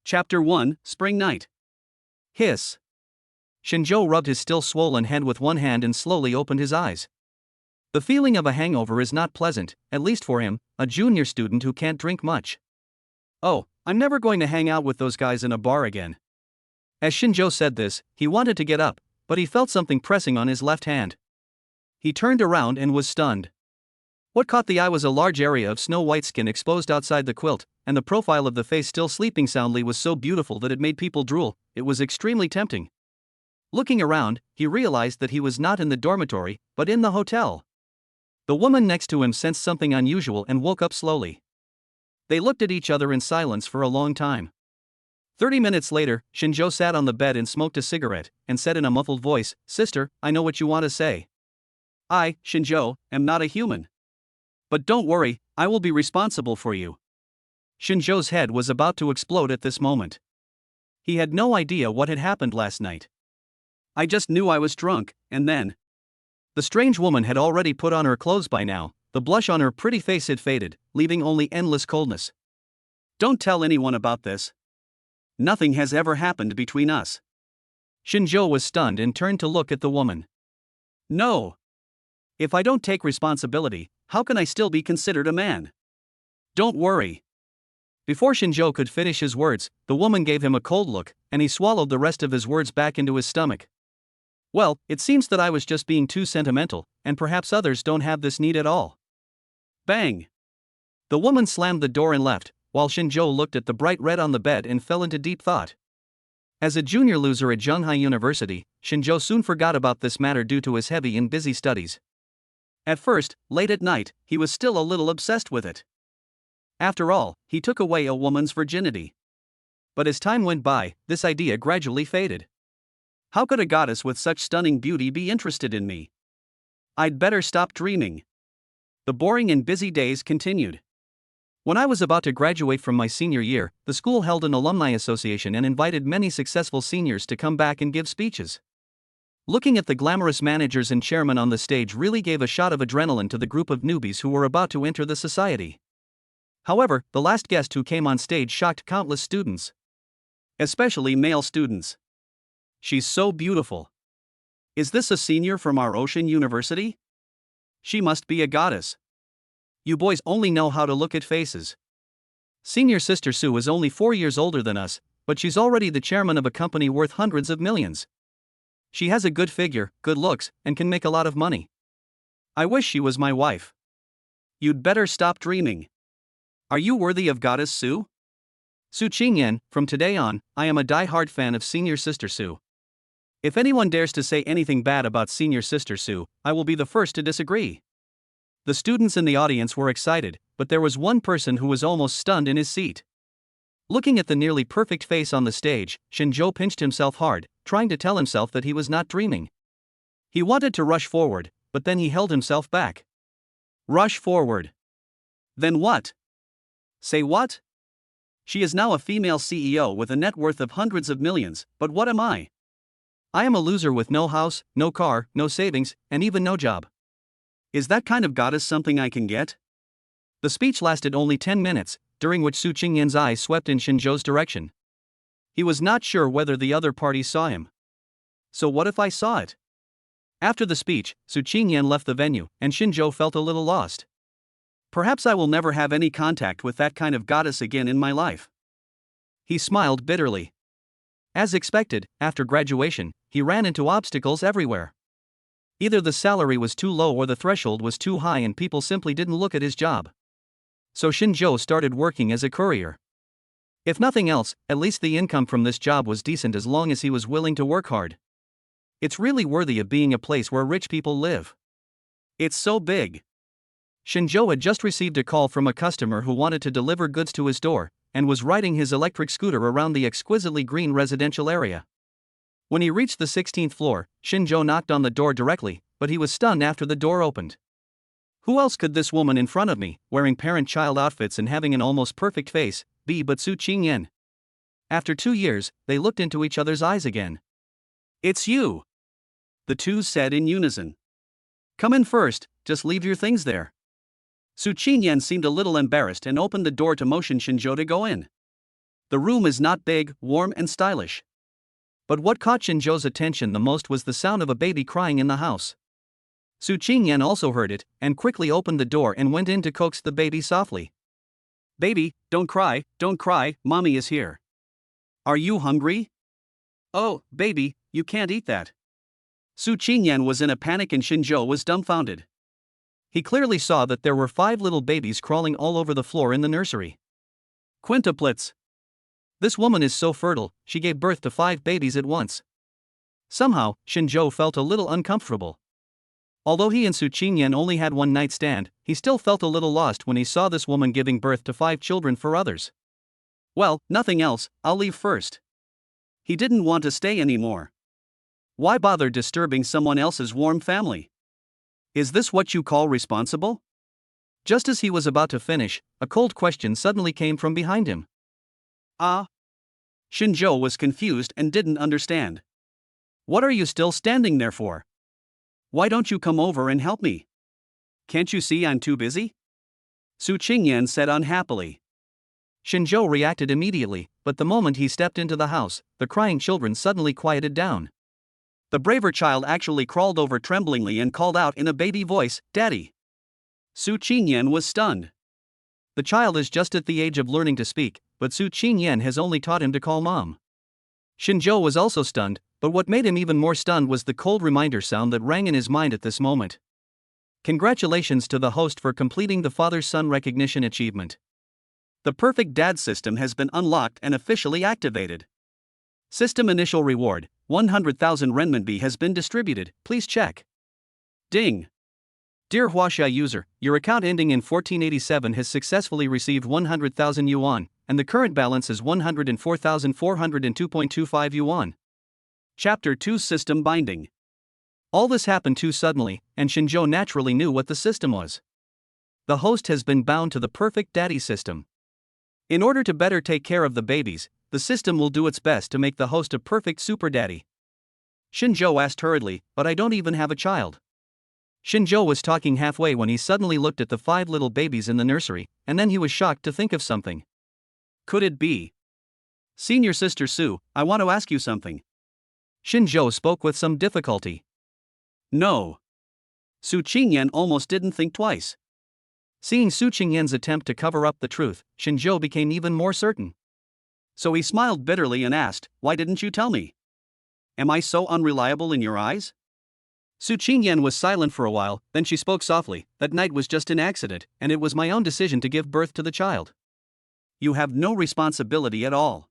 Chapter 1, Spring Night. Hiss. Shinjo rubbed his still swollen head with one hand and slowly opened his eyes. The feeling of a hangover is not pleasant, at least for him, a junior student who can't drink much. Oh, I'm never going to hang out with those guys in a bar again. As Shinjo said this, he wanted to get up, but he felt something pressing on his left hand. He turned around and was stunned. What caught the eye was a large area of snow-white skin exposed outside the quilt, and the profile of the face still sleeping soundly was so beautiful that it made people drool. It was extremely tempting. Looking around, he realized that he was not in the dormitory, but in the hotel. The woman next to him sensed something unusual and woke up slowly. They looked at each other in silence for a long time. 30 minutes later, Shinjo sat on the bed and smoked a cigarette, and said in a muffled voice, "Sister, I know what you want to say. I, Shinjo, am not a human. But don't worry, I will be responsible for you." Shinjo's head was about to explode at this moment. He had no idea what had happened last night. I just knew I was drunk, and then. The strange woman had already put on her clothes by now, the blush on her pretty face had faded, leaving only endless coldness. Don't tell anyone about this. Nothing has ever happened between us. Shinjo was stunned and turned to look at the woman. No. If I don't take responsibility, how can I still be considered a man? Don't worry. Before Shinjo could finish his words, the woman gave him a cold look, and he swallowed the rest of his words back into his stomach. Well, it seems that I was just being too sentimental, and perhaps others don't have this need at all. Bang! The woman slammed the door and left, while Shinjo looked at the bright red on the bed and fell into deep thought. As a junior loser at Zhonghai University, Shinjo soon forgot about this matter due to his heavy and busy studies. At first, late at night, he was still a little obsessed with it. After all, he took away a woman's virginity. But as time went by, this idea gradually faded. How could a goddess with such stunning beauty be interested in me? I'd better stop dreaming. The boring and busy days continued. When I was about to graduate from my senior year, the school held an alumni association and invited many successful seniors to come back and give speeches. Looking at the glamorous managers and chairmen on the stage really gave a shot of adrenaline to the group of newbies who were about to enter the society. However, the last guest who came on stage shocked countless students. Especially male students. She's so beautiful. Is this a senior from our Ocean University? She must be a goddess. You boys only know how to look at faces. Senior sister Sue is only 4 years older than us, but she's already the chairman of a company worth hundreds of millions. She has a good figure, good looks, and can make a lot of money. I wish she was my wife. You'd better stop dreaming. Are you worthy of Goddess Sue? Su Qingyan, from today on, I am a die-hard fan of Senior Sister Sue. If anyone dares to say anything bad about Senior Sister Sue, I will be the first to disagree. The students in the audience were excited, but there was one person who was almost stunned in his seat. Looking at the nearly perfect face on the stage, Shinjo pinched himself hard, trying to tell himself that he was not dreaming. He wanted to rush forward, but then he held himself back. Rush forward. Then what? Say what? She is now a female CEO with a net worth of hundreds of millions, but what am I? I am a loser with no house, no car, no savings, and even no job. Is that kind of goddess something I can get? The speech lasted only 10 minutes, during which Su Qingyan's eyes swept in Shinjo's direction. He was not sure whether the other party saw him. So what if I saw it? After the speech, Su Qingyan left the venue, and Shinjo felt a little lost. Perhaps I will never have any contact with that kind of goddess again in my life. He smiled bitterly. As expected, after graduation, he ran into obstacles everywhere. Either the salary was too low or the threshold was too high and people simply didn't look at his job. So Shinjo started working as a courier. If nothing else, at least the income from this job was decent as long as he was willing to work hard. It's really worthy of being a place where rich people live. It's so big. Shinjo had just received a call from a customer who wanted to deliver goods to his door, and was riding his electric scooter around the exquisitely green residential area. When he reached the 16th floor, Shinjo knocked on the door directly, but he was stunned after the door opened. Who else could this woman in front of me, wearing parent-child outfits and having an almost perfect face, be but Su Qingyan? After 2 years, they looked into each other's eyes again. It's you! The two said in unison. Come in first, just leave your things there. Su Qingyan seemed a little embarrassed and opened the door to motion Shinjo to go in. The room is not big, warm, and stylish. But what caught Shinjo's attention the most was the sound of a baby crying in the house. Su Qingyan also heard it, and quickly opened the door and went in to coax the baby softly. Baby, don't cry, mommy is here. Are you hungry? Oh, baby, you can't eat that. Su Qingyan was in a panic and Shinjo was dumbfounded. He clearly saw that there were 5 little babies crawling all over the floor in the nursery. Quintuplets. This woman is so fertile, she gave birth to 5 babies at once. Somehow, Shinjo felt a little uncomfortable. Although he and Su Qingyan only had one night stand, he still felt a little lost when he saw this woman giving birth to 5 children for others. Well, nothing else, I'll leave first. He didn't want to stay anymore. Why bother disturbing someone else's warm family? Is this what you call responsible? Just as he was about to finish, a cold question suddenly came from behind him. Ah? Shinjo was confused and didn't understand. What are you still standing there for? Why don't you come over and help me? Can't you see I'm too busy? Su Qingyan said unhappily. Shinjo reacted immediately, but the moment he stepped into the house, the crying children suddenly quieted down. The braver child actually crawled over tremblingly and called out in a baby voice, Daddy. Su Qingyan was stunned. The child is just at the age of learning to speak, but Su Qingyan has only taught him to call mom. Shinjo was also stunned, but what made him even more stunned was the cold reminder sound that rang in his mind at this moment. Congratulations to the host for completing the father-son recognition achievement. The Perfect Dad system has been unlocked and officially activated. System initial reward, 100,000 renminbi has been distributed, please check. Ding! Dear Huaxia user, your account ending in 1487 has successfully received 100,000 yuan, and the current balance is 104,402.25 yuan. Chapter 2 System Binding. All this happened too suddenly, and Shinjo naturally knew what the system was. The host has been bound to the Perfect Daddy system. In order to better take care of the babies, the system will do its best to make the host a perfect super daddy. Shinjo asked hurriedly, but I don't even have a child. Shinjo was talking halfway when he suddenly looked at the 5 little babies in the nursery, and then he was shocked to think of something. Could it be? Senior sister Su, I want to ask you something. Shinjo spoke with some difficulty. No. Su Qingyan almost didn't think twice. Seeing Su Qingyan's attempt to cover up the truth, Shinjo became even more certain. So he smiled bitterly and asked, why didn't you tell me? Am I so unreliable in your eyes? Su Qingyan was silent for a while, then she spoke softly, that night was just an accident, and it was my own decision to give birth to the child. You have no responsibility at all.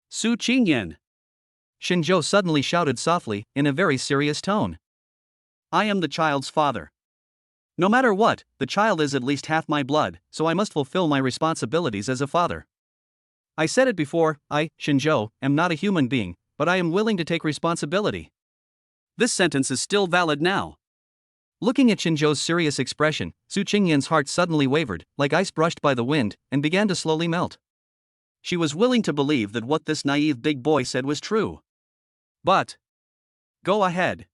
Su Qingyan! Shinjo suddenly shouted softly, in a very serious tone. I am the child's father. No matter what, the child is at least half my blood, so I must fulfill my responsibilities as a father. I said it before, I, Shinjo, am not a human being, but I am willing to take responsibility. This sentence is still valid now. Looking at Shinjo's serious expression, Su Qingyan's heart suddenly wavered, like ice brushed by the wind, and began to slowly melt. She was willing to believe that what this naive big boy said was true. But go ahead.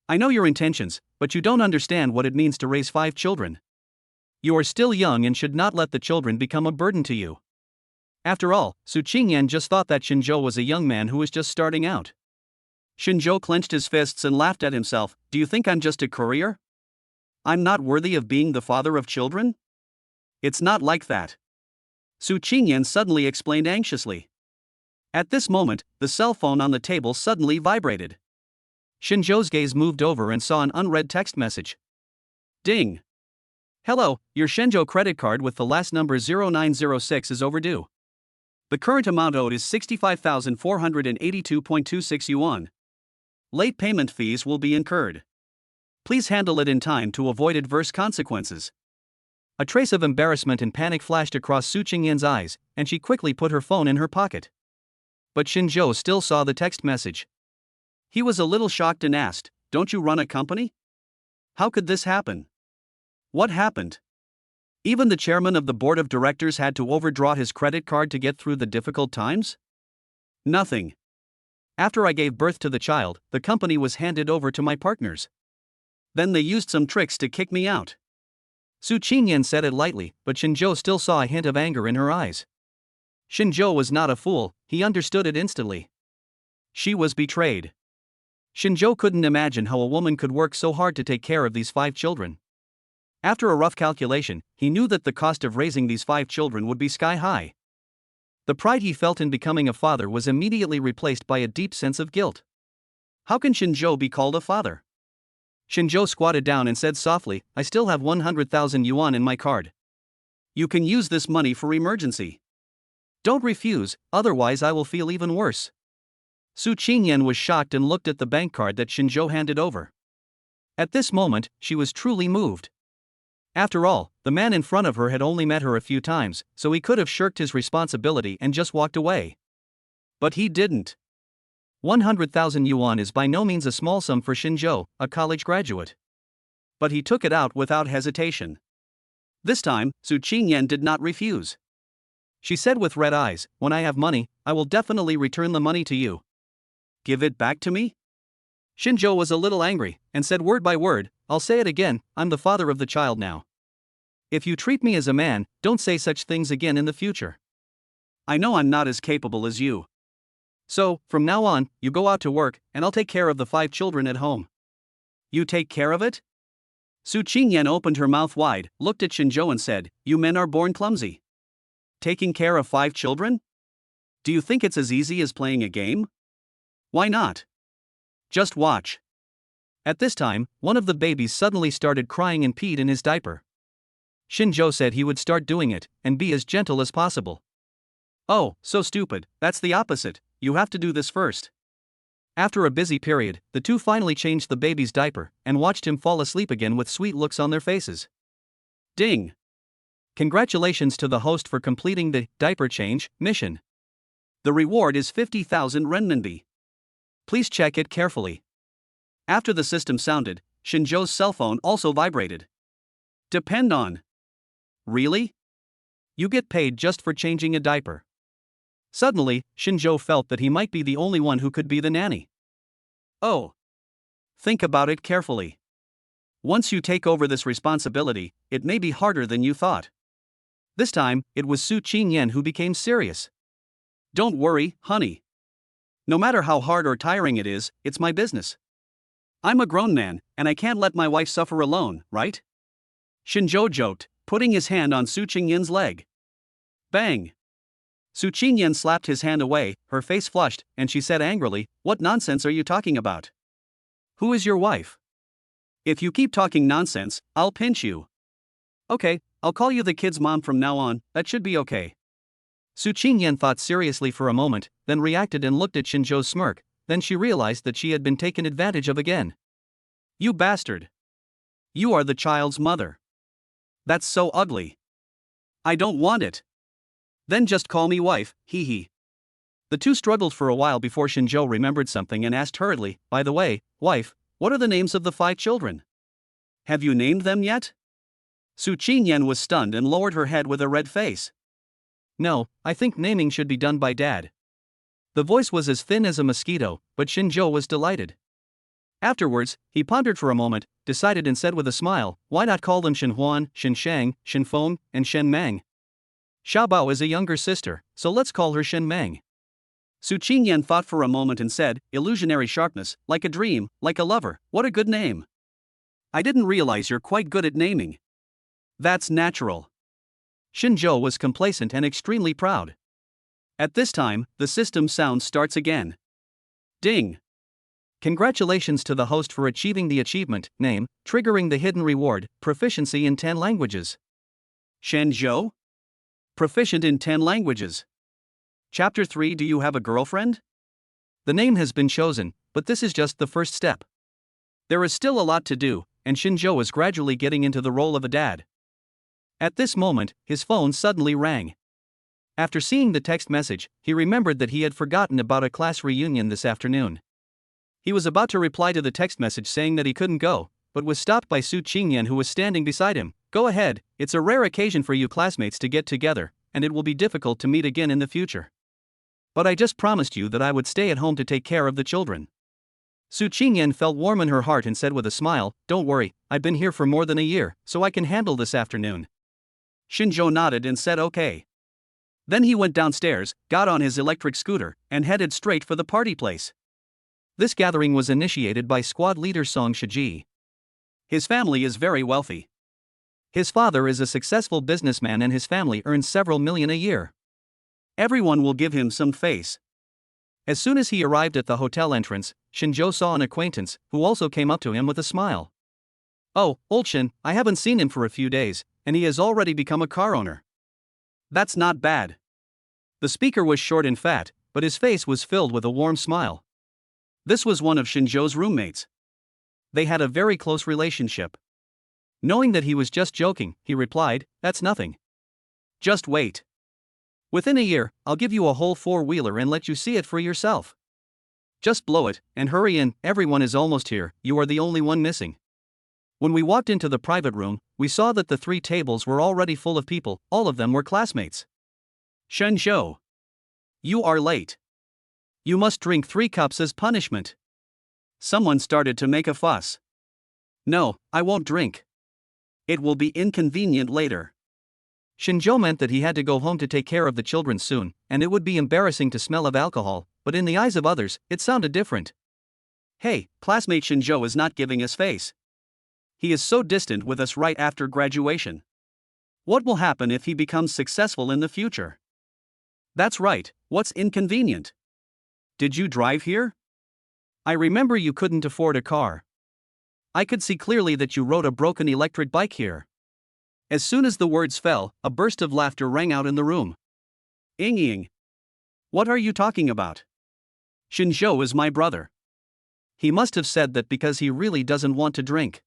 I know your intentions, but you don't understand what it means to raise 5 children. You are still young and should not let the children become a burden to you. After all, Su Qingyan just thought that Shinjo was a young man who was just starting out. Shinjo clenched his fists and laughed at himself. Do you think I'm just a courier? I'm not worthy of being the father of children? It's not like that. Su Qingyan suddenly explained anxiously. At this moment, the cell phone on the table suddenly vibrated. Shinjo's gaze moved over and saw an unread text message. Ding! Hello, your Shenzhou credit card with the last number 0906 is overdue. The current amount owed is 65,482.26 yuan. Late payment fees will be incurred. Please handle it in time to avoid adverse consequences. A trace of embarrassment and panic flashed across Su Qingyan's eyes, and she quickly put her phone in her pocket. But Shinjo still saw the text message. He was a little shocked and asked, don't you run a company? How could this happen? What happened? Even the chairman of the board of directors had to overdraw his credit card to get through the difficult times? Nothing. After I gave birth to the child, the company was handed over to my partners. Then they used some tricks to kick me out. Su Qingyan said it lightly, but Shinjo still saw a hint of anger in her eyes. Shinjo was not a fool, he understood it instantly. She was betrayed. Shinjo couldn't imagine how a woman could work so hard to take care of these 5 children. After a rough calculation, he knew that the cost of raising these 5 children would be sky high. The pride he felt in becoming a father was immediately replaced by a deep sense of guilt. How can Shinjo be called a father? Shinjo squatted down and said softly, I still have 100,000 yuan in my card. You can use this money for emergency. Don't refuse, otherwise I will feel even worse. Su Qingyan was shocked and looked at the bank card that Shinjo handed over. At this moment, she was truly moved. After all, the man in front of her had only met her a few times, so he could have shirked his responsibility and just walked away. But he didn't. 100,000 yuan is by no means a small sum for Shinjo, a college graduate. But he took it out without hesitation. This time, Su Qingyan did not refuse. She said with red eyes, when I have money, I will definitely return the money to you. Give it back to me? Shinjo was a little angry, and said word by word, I'll say it again, I'm the father of the child now. If you treat me as a man, don't say such things again in the future. I know I'm not as capable as you. So, from now on, you go out to work, and I'll take care of the 5 children at home. You take care of it? Su Qingyan opened her mouth wide, looked at Shinjo and said, You men are born clumsy. Taking care of 5 children? Do you think it's as easy as playing a game? Why not? Just watch. At this time, one of the babies suddenly started crying and peed in his diaper. Shinjo said he would start doing it, and be as gentle as possible. Oh, so stupid, that's the opposite, you have to do this first. After a busy period, the two finally changed the baby's diaper, and watched him fall asleep again with sweet looks on their faces. Ding! Congratulations to the host for completing the diaper change mission. The reward is 50,000 renminbi. Please check it carefully. After the system sounded, Shinjo's cell phone also vibrated. Depend on. Really? You get paid just for changing a diaper. Suddenly, Shinjo felt that he might be the only one who could be the nanny. Oh. Think about it carefully. Once you take over this responsibility, it may be harder than you thought. This time, it was Su Qingyan who became serious. Don't worry, honey. No matter how hard or tiring it is, it's my business. I'm a grown man, and I can't let my wife suffer alone, right? Shinjo joked, putting his hand on Su Qingyan's leg. Bang! Su Qingyan slapped his hand away, her face flushed, and she said angrily, What nonsense are you talking about? Who is your wife? If you keep talking nonsense, I'll pinch you. Okay, I'll call you the kid's mom from now on, that should be okay. Su Qingyan thought seriously for a moment, then reacted and looked at Shinjo's smirk, then she realized that she had been taken advantage of again. You bastard! You are the child's mother. That's so ugly. I don't want it. Then just call me wife, hee hee. The two struggled for a while before Shinjo remembered something and asked hurriedly, By the way, wife, what are the names of the 5 children? Have you named them yet? Su Qingyan was stunned and lowered her head with a red face. No, I think naming should be done by Dad. The voice was as thin as a mosquito, but Shinjo was delighted. Afterwards, he pondered for a moment, decided and said with a smile, Why not call them Shinhuan, Shinshang, Shinfeng, and Shenmeng? Xiaobao is a younger sister, so let's call her Shenmeng. Su Qingyan thought for a moment and said, Illusionary sharpness, like a dream, like a lover, what a good name. I didn't realize you're quite good at naming. That's natural. Shinjo was complacent and extremely proud. At this time, the system sound starts again. Ding! Congratulations to the host for achieving the achievement name, triggering the hidden reward, proficiency in 10 languages. Shinjo? Proficient in 10 languages. Chapter 3 Do you have a girlfriend? The name has been chosen, but this is just the first step. There is still a lot to do, and Shinjo is gradually getting into the role of a dad. At this moment, his phone suddenly rang. After seeing the text message, he remembered that he had forgotten about a class reunion this afternoon. He was about to reply to the text message saying that he couldn't go, but was stopped by Su Qingyan who was standing beside him. Go ahead, it's a rare occasion for you classmates to get together, and it will be difficult to meet again in the future. But I just promised you that I would stay at home to take care of the children. Su Qingyan felt warm in her heart and said with a smile, Don't worry, I've been here for more than a year, so I can handle this afternoon. Shinjo nodded and said okay. Then he went downstairs, got on his electric scooter, and headed straight for the party place. This gathering was initiated by squad leader Song Shiji. His family is very wealthy. His father is a successful businessman and his family earns several million a year. Everyone will give him some face. As soon as he arrived at the hotel entrance, Shinjo saw an acquaintance, who also came up to him with a smile. "Oh, old Shin, I haven't seen him for a few days, and he has already become a car owner. That's not bad." The speaker was short and fat, but his face was filled with a warm smile. This was one of Shinjo's roommates. They had a very close relationship. Knowing that he was just joking, he replied, "That's nothing. Just wait. Within a year, I'll give you a whole four-wheeler and let you see it for yourself. Just blow it, and hurry in, everyone is almost here, you are the only one missing." When we walked into the private room, we saw that the 3 tables were already full of people, all of them were classmates. "Shinjo, you are late. You must drink 3 cups as punishment." Someone started to make a fuss. "No, I won't drink. It will be inconvenient later." Shinjo meant that he had to go home to take care of the children soon, and it would be embarrassing to smell of alcohol, but in the eyes of others, it sounded different. "Hey, classmate Shinjo is not giving us face. He is so distant with us right after graduation. What will happen if he becomes successful in the future?" "That's right, what's inconvenient? Did you drive here? I remember you couldn't afford a car. I could see clearly that you rode a broken electric bike here." As soon as the words fell, a burst of laughter rang out in the room. "Ying. What are you talking about? Shinjo is my brother. He must have said that because he really doesn't want to drink."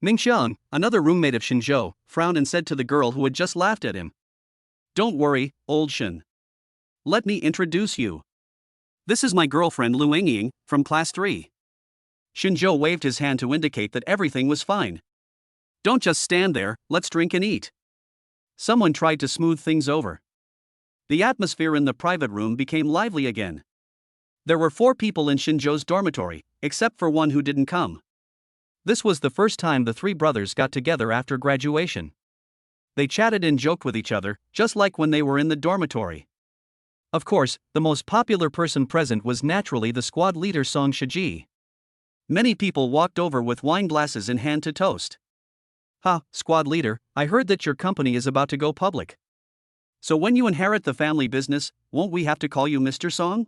Mingxiang, another roommate of Shinjo, frowned and said to the girl who had just laughed at him, "Don't worry, old Shin. Let me introduce you. This is my girlfriend Lu Ying, from class 3. Shinjo waved his hand to indicate that everything was fine. "Don't just stand there, let's drink and eat." Someone tried to smooth things over. The atmosphere in the private room became lively again. There were 4 people in Shinjo's dormitory, except for one who didn't come. This was the first time the 3 brothers got together after graduation. They chatted and joked with each other, just like when they were in the dormitory. Of course, the most popular person present was naturally the squad leader Song Shiji. Many people walked over with wine glasses in hand to toast. "Ha, squad leader, I heard that your company is about to go public. So when you inherit the family business, won't we have to call you Mr. Song?"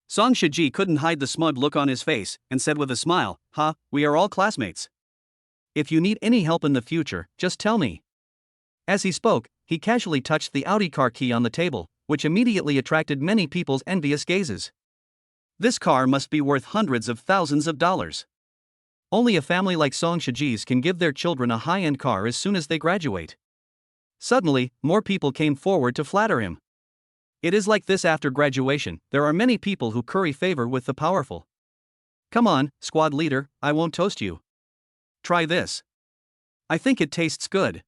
Song Shiji couldn't hide the smug look on his face, and said with a smile, "Ha, we are all classmates. If you need any help in the future, just tell me." As he spoke, he casually touched the Audi car key on the table, which immediately attracted many people's envious gazes. This car must be worth hundreds of thousands of dollars. Only a family like Song Shiji's can give their children a high-end car as soon as they graduate. Suddenly, more people came forward to flatter him. It is like this after graduation, there are many people who curry favor with the powerful. "Come on, squad leader, I won't toast you. Try this. I think it tastes good,"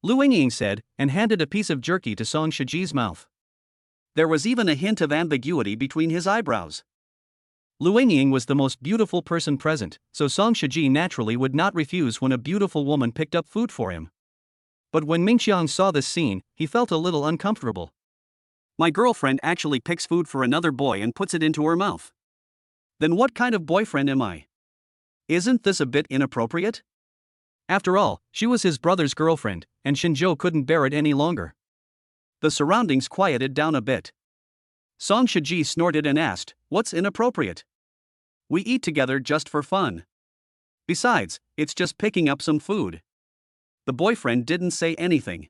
Lu Ying said, and handed a piece of jerky to Song Shiji's mouth. There was even a hint of ambiguity between his eyebrows. Lu Ying was the most beautiful person present, so Song Shiji naturally would not refuse when a beautiful woman picked up food for him. But when Mingxiang saw this scene, he felt a little uncomfortable. "My girlfriend actually picks food for another boy and puts it into her mouth. Then what kind of boyfriend am I? Isn't this a bit inappropriate?" After all, she was his brother's girlfriend, and Shinjo couldn't bear it any longer. The surroundings quieted down a bit. Song Shiji snorted and asked, "What's inappropriate? We eat together just for fun. Besides, it's just picking up some food." The boyfriend didn't say anything.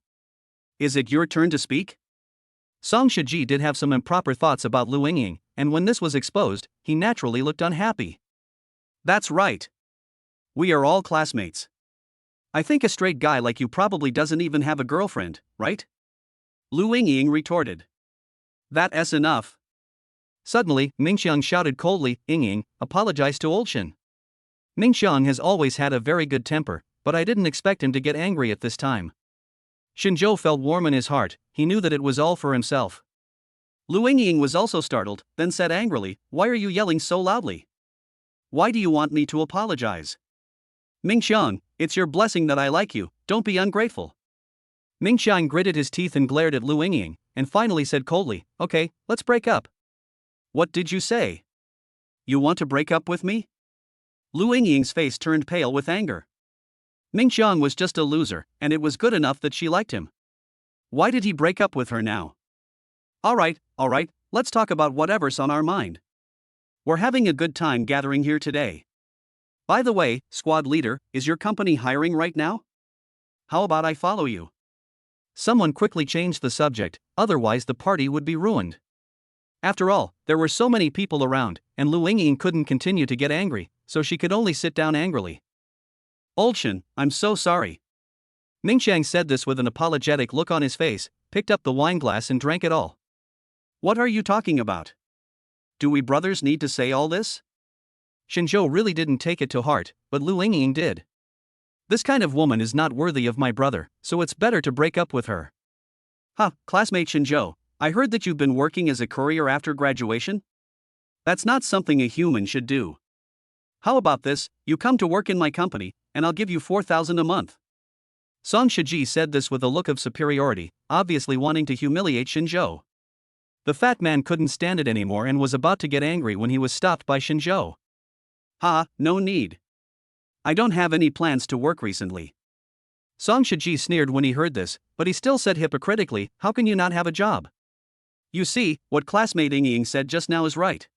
"Is it your turn to speak?" Song Shiji did have some improper thoughts about Lu Ying, and when this was exposed, he naturally looked unhappy. "That's right. We are all classmates. I think a straight guy like you probably doesn't even have a girlfriend, right?" Lu Ying retorted. "That's enough." Suddenly, Mingxiang shouted coldly, "Ying, apologize to old Shin." Mingxiang has always had a very good temper, but I didn't expect him to get angry at this time. Shinjo felt warm in his heart, he knew that it was all for himself. Lu Ying was also startled, then said angrily, "Why are you yelling so loudly? Why do you want me to apologize? Mingxiang, it's your blessing that I like you, don't be ungrateful." Ming Qiang gritted his teeth and glared at Lu Yingying, and finally said coldly, "Okay, let's break up." "What did you say? You want to break up with me?" Lu Yingying's face turned pale with anger. Ming Qiang was just a loser, and it was good enough that she liked him. Why did he break up with her now? Alright, let's talk about whatever's on our mind. We're having a good time gathering here today. By the way, squad leader, is your company hiring right now? How about I follow you? Someone quickly changed the subject, otherwise the party would be ruined. After all, there were so many people around, and Lu Yingying couldn't continue to get angry, so she could only sit down angrily. "Old Shen, I'm so sorry." Ming Qiang said this with an apologetic look on his face, picked up the wine glass and drank it all. "What are you talking about? Do we brothers need to say all this?" Shinzhou really didn't take it to heart, but Lu Yingying did. "This kind of woman is not worthy of my brother, so it's better to break up with her." Classmate Shinzhou, I heard that you've been working as a courier after graduation? That's not something a human should do. How about this, you come to work in my company, and I'll give you 4,000 a month. Song Shiji said this with a look of superiority, obviously wanting to humiliate Shinzhou. The fat man couldn't stand it anymore and was about to get angry when he was stopped by Shinzhou. No need. I don't have any plans to work recently. Song Shiji sneered when he heard this, but he still said hypocritically, "How can you not have a job?" You see, what classmate Yingying said just now is right.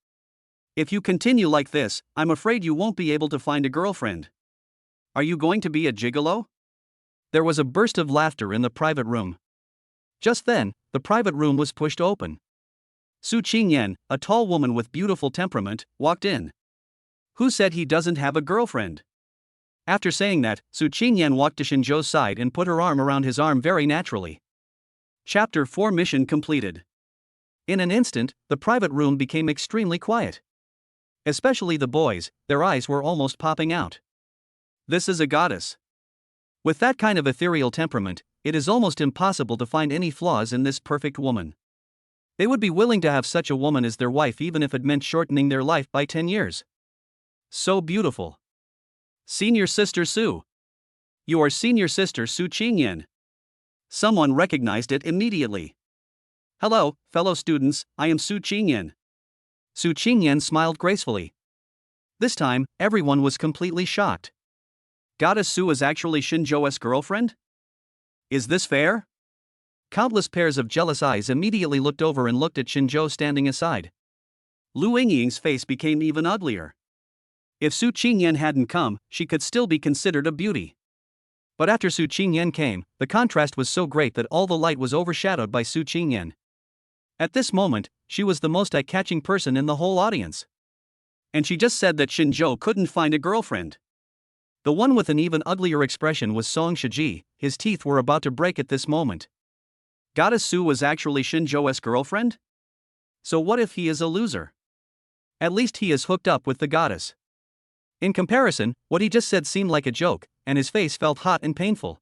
If you continue like this, I'm afraid you won't be able to find a girlfriend. Are you going to be a gigolo? There was a burst of laughter in the private room. Just then, the private room was pushed open. Su Qingyan, a tall woman with beautiful temperament, walked in. Who said he doesn't have a girlfriend? After saying that, Su Qingyan walked to Shinzhou's side and put her arm around his arm very naturally. Chapter 4 Mission completed. In an instant, the private room became extremely quiet. Especially the boys, their eyes were almost popping out. This is a goddess. With that kind of ethereal temperament, it is almost impossible to find any flaws in this perfect woman. They would be willing to have such a woman as their wife even if it meant shortening their life by 10 years. So beautiful. Senior sister Su. You are senior sister Su Qingyan. Someone recognized it immediately. Hello, fellow students, I am Su Qingyan. Su Qingyan smiled gracefully. This time, everyone was completely shocked. Goddess Su is actually Shinzhou's girlfriend? Is this fair? Countless pairs of jealous eyes immediately looked over and looked at Shinzhou standing aside. Lu Yingying's face became even uglier. If Su Qingyan hadn't come, she could still be considered a beauty. But after Su Qingyan came, the contrast was so great that all the light was overshadowed by Su Qingyan. At this moment, she was the most eye-catching person in the whole audience. And she just said that Shinzhou couldn't find a girlfriend. The one with an even uglier expression was Song Shiji, his teeth were about to break at this moment. Goddess Su was actually Shinzhou's girlfriend? So what if he is a loser? At least he is hooked up with the goddess. In comparison, what he just said seemed like a joke, and his face felt hot and painful.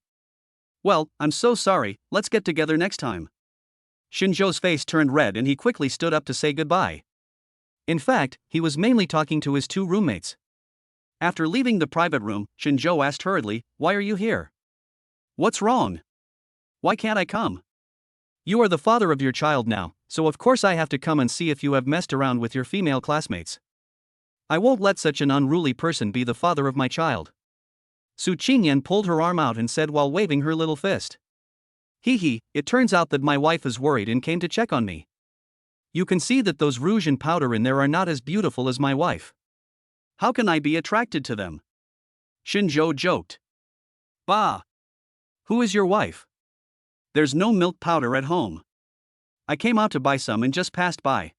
Well, I'm so sorry, let's get together next time. Shinzhou's face turned red and he quickly stood up to say goodbye. In fact, he was mainly talking to his two roommates. After leaving the private room, Shinzhou asked hurriedly, "Why are you here? What's wrong? Why can't I come? You are the father of your child now, so of course I have to come and see if you have messed around with your female classmates. I won't let such an unruly person be the father of my child." Su Qingyan pulled her arm out and said while waving her little fist. It turns out that my wife is worried and came to check on me. You can see that those rouge and powder in there are not as beautiful as my wife. How can I be attracted to them? Shinzhou joked. Bah! Who is your wife? There's no milk powder at home. I came out to buy some and just passed by.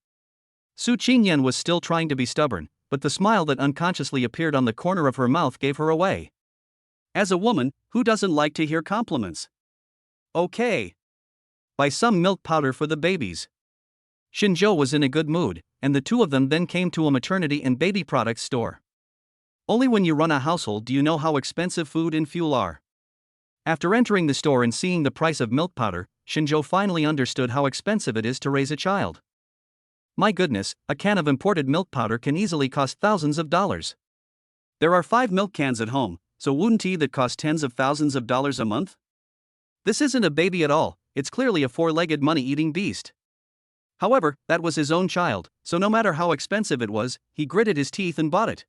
Su Qingyan was still trying to be stubborn, but the smile that unconsciously appeared on the corner of her mouth gave her away. As a woman, who doesn't like to hear compliments? Okay. Buy some milk powder for the babies. Shinzhou was in a good mood, and the two of them then came to a maternity and baby products store. Only when you run a household do you know how expensive food and fuel are. After entering the store and seeing the price of milk powder, Shinzhou finally understood how expensive it is to raise a child. My goodness, a can of imported milk powder can easily cost thousands of dollars. There are 5 milk cans at home, so wouldn't that cost tens of thousands of dollars a month? This isn't a baby at all, it's clearly a four-legged money-eating beast. However, that was his own child, so no matter how expensive it was, he gritted his teeth and bought it.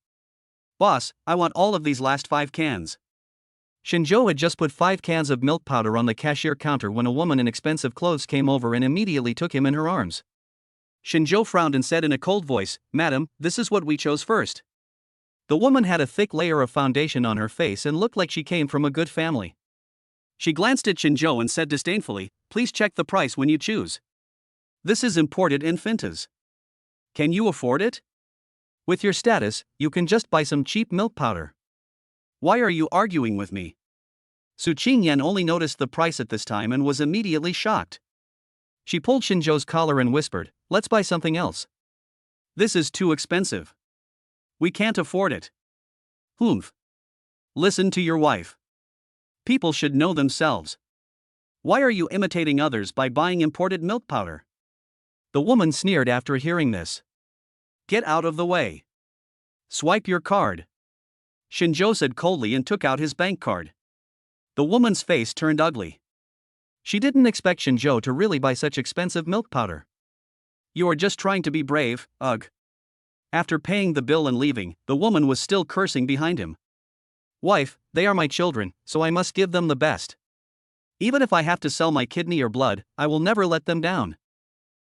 Boss, I want all of these last 5 cans. Shinjo had just put 5 cans of milk powder on the cashier counter when a woman in expensive clothes came over and immediately took him in her arms. Shinjo frowned and said in a cold voice, "Madam, this is what we chose first." The woman had a thick layer of foundation on her face and looked like she came from a good family. She glanced at Shinjo and said disdainfully, "Please check the price when you choose. This is imported in Fintas. Can you afford it? With your status, you can just buy some cheap milk powder. Why are you arguing with me?" Su Qingyan only noticed the price at this time and was immediately shocked. She pulled Shinjo's collar and whispered, "Let's buy something else. This is too expensive. We can't afford it." "Humph. Listen to your wife. People should know themselves. Why are you imitating others by buying imported milk powder?" The woman sneered after hearing this. "Get out of the way. Swipe your card." Shinjo said coldly and took out his bank card. The woman's face turned ugly. She didn't expect Shinjo to really buy such expensive milk powder. "You are just trying to be brave, ugh." After paying the bill and leaving, the woman was still cursing behind him. "Wife, they are my children, so I must give them the best. Even if I have to sell my kidney or blood, I will never let them down."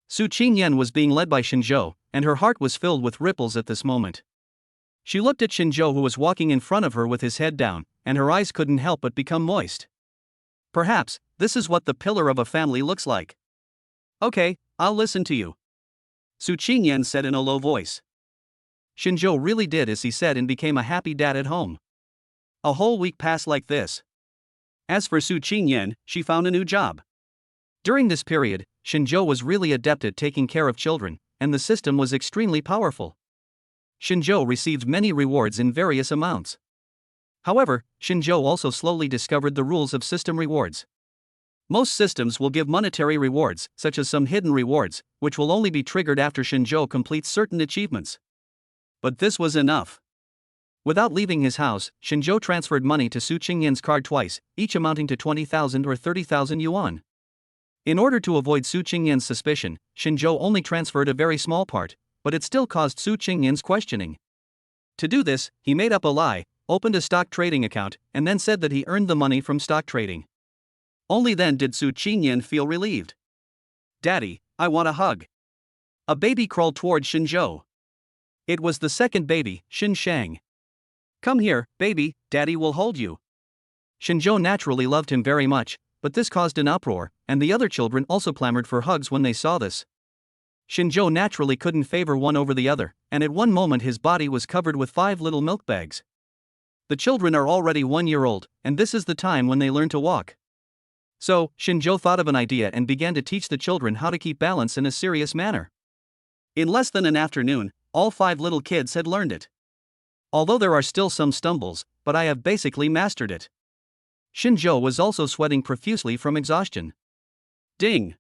Su Qingyan was being led by Shinjo, and her heart was filled with ripples at this moment. She looked at Shinjo, who was walking in front of her with his head down, and her eyes couldn't help but become moist. Perhaps, this is what the pillar of a family looks like. "Okay, I'll listen to you," Su Qingyan said in a low voice. Shinjo really did as he said and became a happy dad at home. A whole week passed like this. As for Su Qingyan, she found a new job. During this period, Shinjo was really adept at taking care of children, and the system was extremely powerful. Shinjo received many rewards in various amounts. However, Shinjo also slowly discovered the rules of system rewards. Most systems will give monetary rewards, such as some hidden rewards, which will only be triggered after Shinjo completes certain achievements. But this was enough. Without leaving his house, Shinjo transferred money to Su Qingyan's card twice, each amounting to 20,000 or 30,000 yuan. In order to avoid Su Qingyan's suspicion, Shinjo only transferred a very small part, but it still caused Su Qingyan's questioning. To do this, he made up a lie, opened a stock trading account, and then said that he earned the money from stock trading. Only then did Su Qingyan feel relieved. "Daddy, I want a hug." A baby crawled toward Shinjo. It was the second baby, Shin Shang. "Come here, baby, Daddy will hold you." Shinjo naturally loved him very much, but this caused an uproar, and the other children also clamored for hugs when they saw this. Shinjo naturally couldn't favor one over the other, and at one moment his body was covered with 5 little milk bags. The children are already 1 year old, and this is the time when they learn to walk. So, Shinjo thought of an idea and began to teach the children how to keep balance in a serious manner. In less than an afternoon, all 5 little kids had learned it. Although there are still some stumbles, but I have basically mastered it. Shinjo was also sweating profusely from exhaustion. Ding!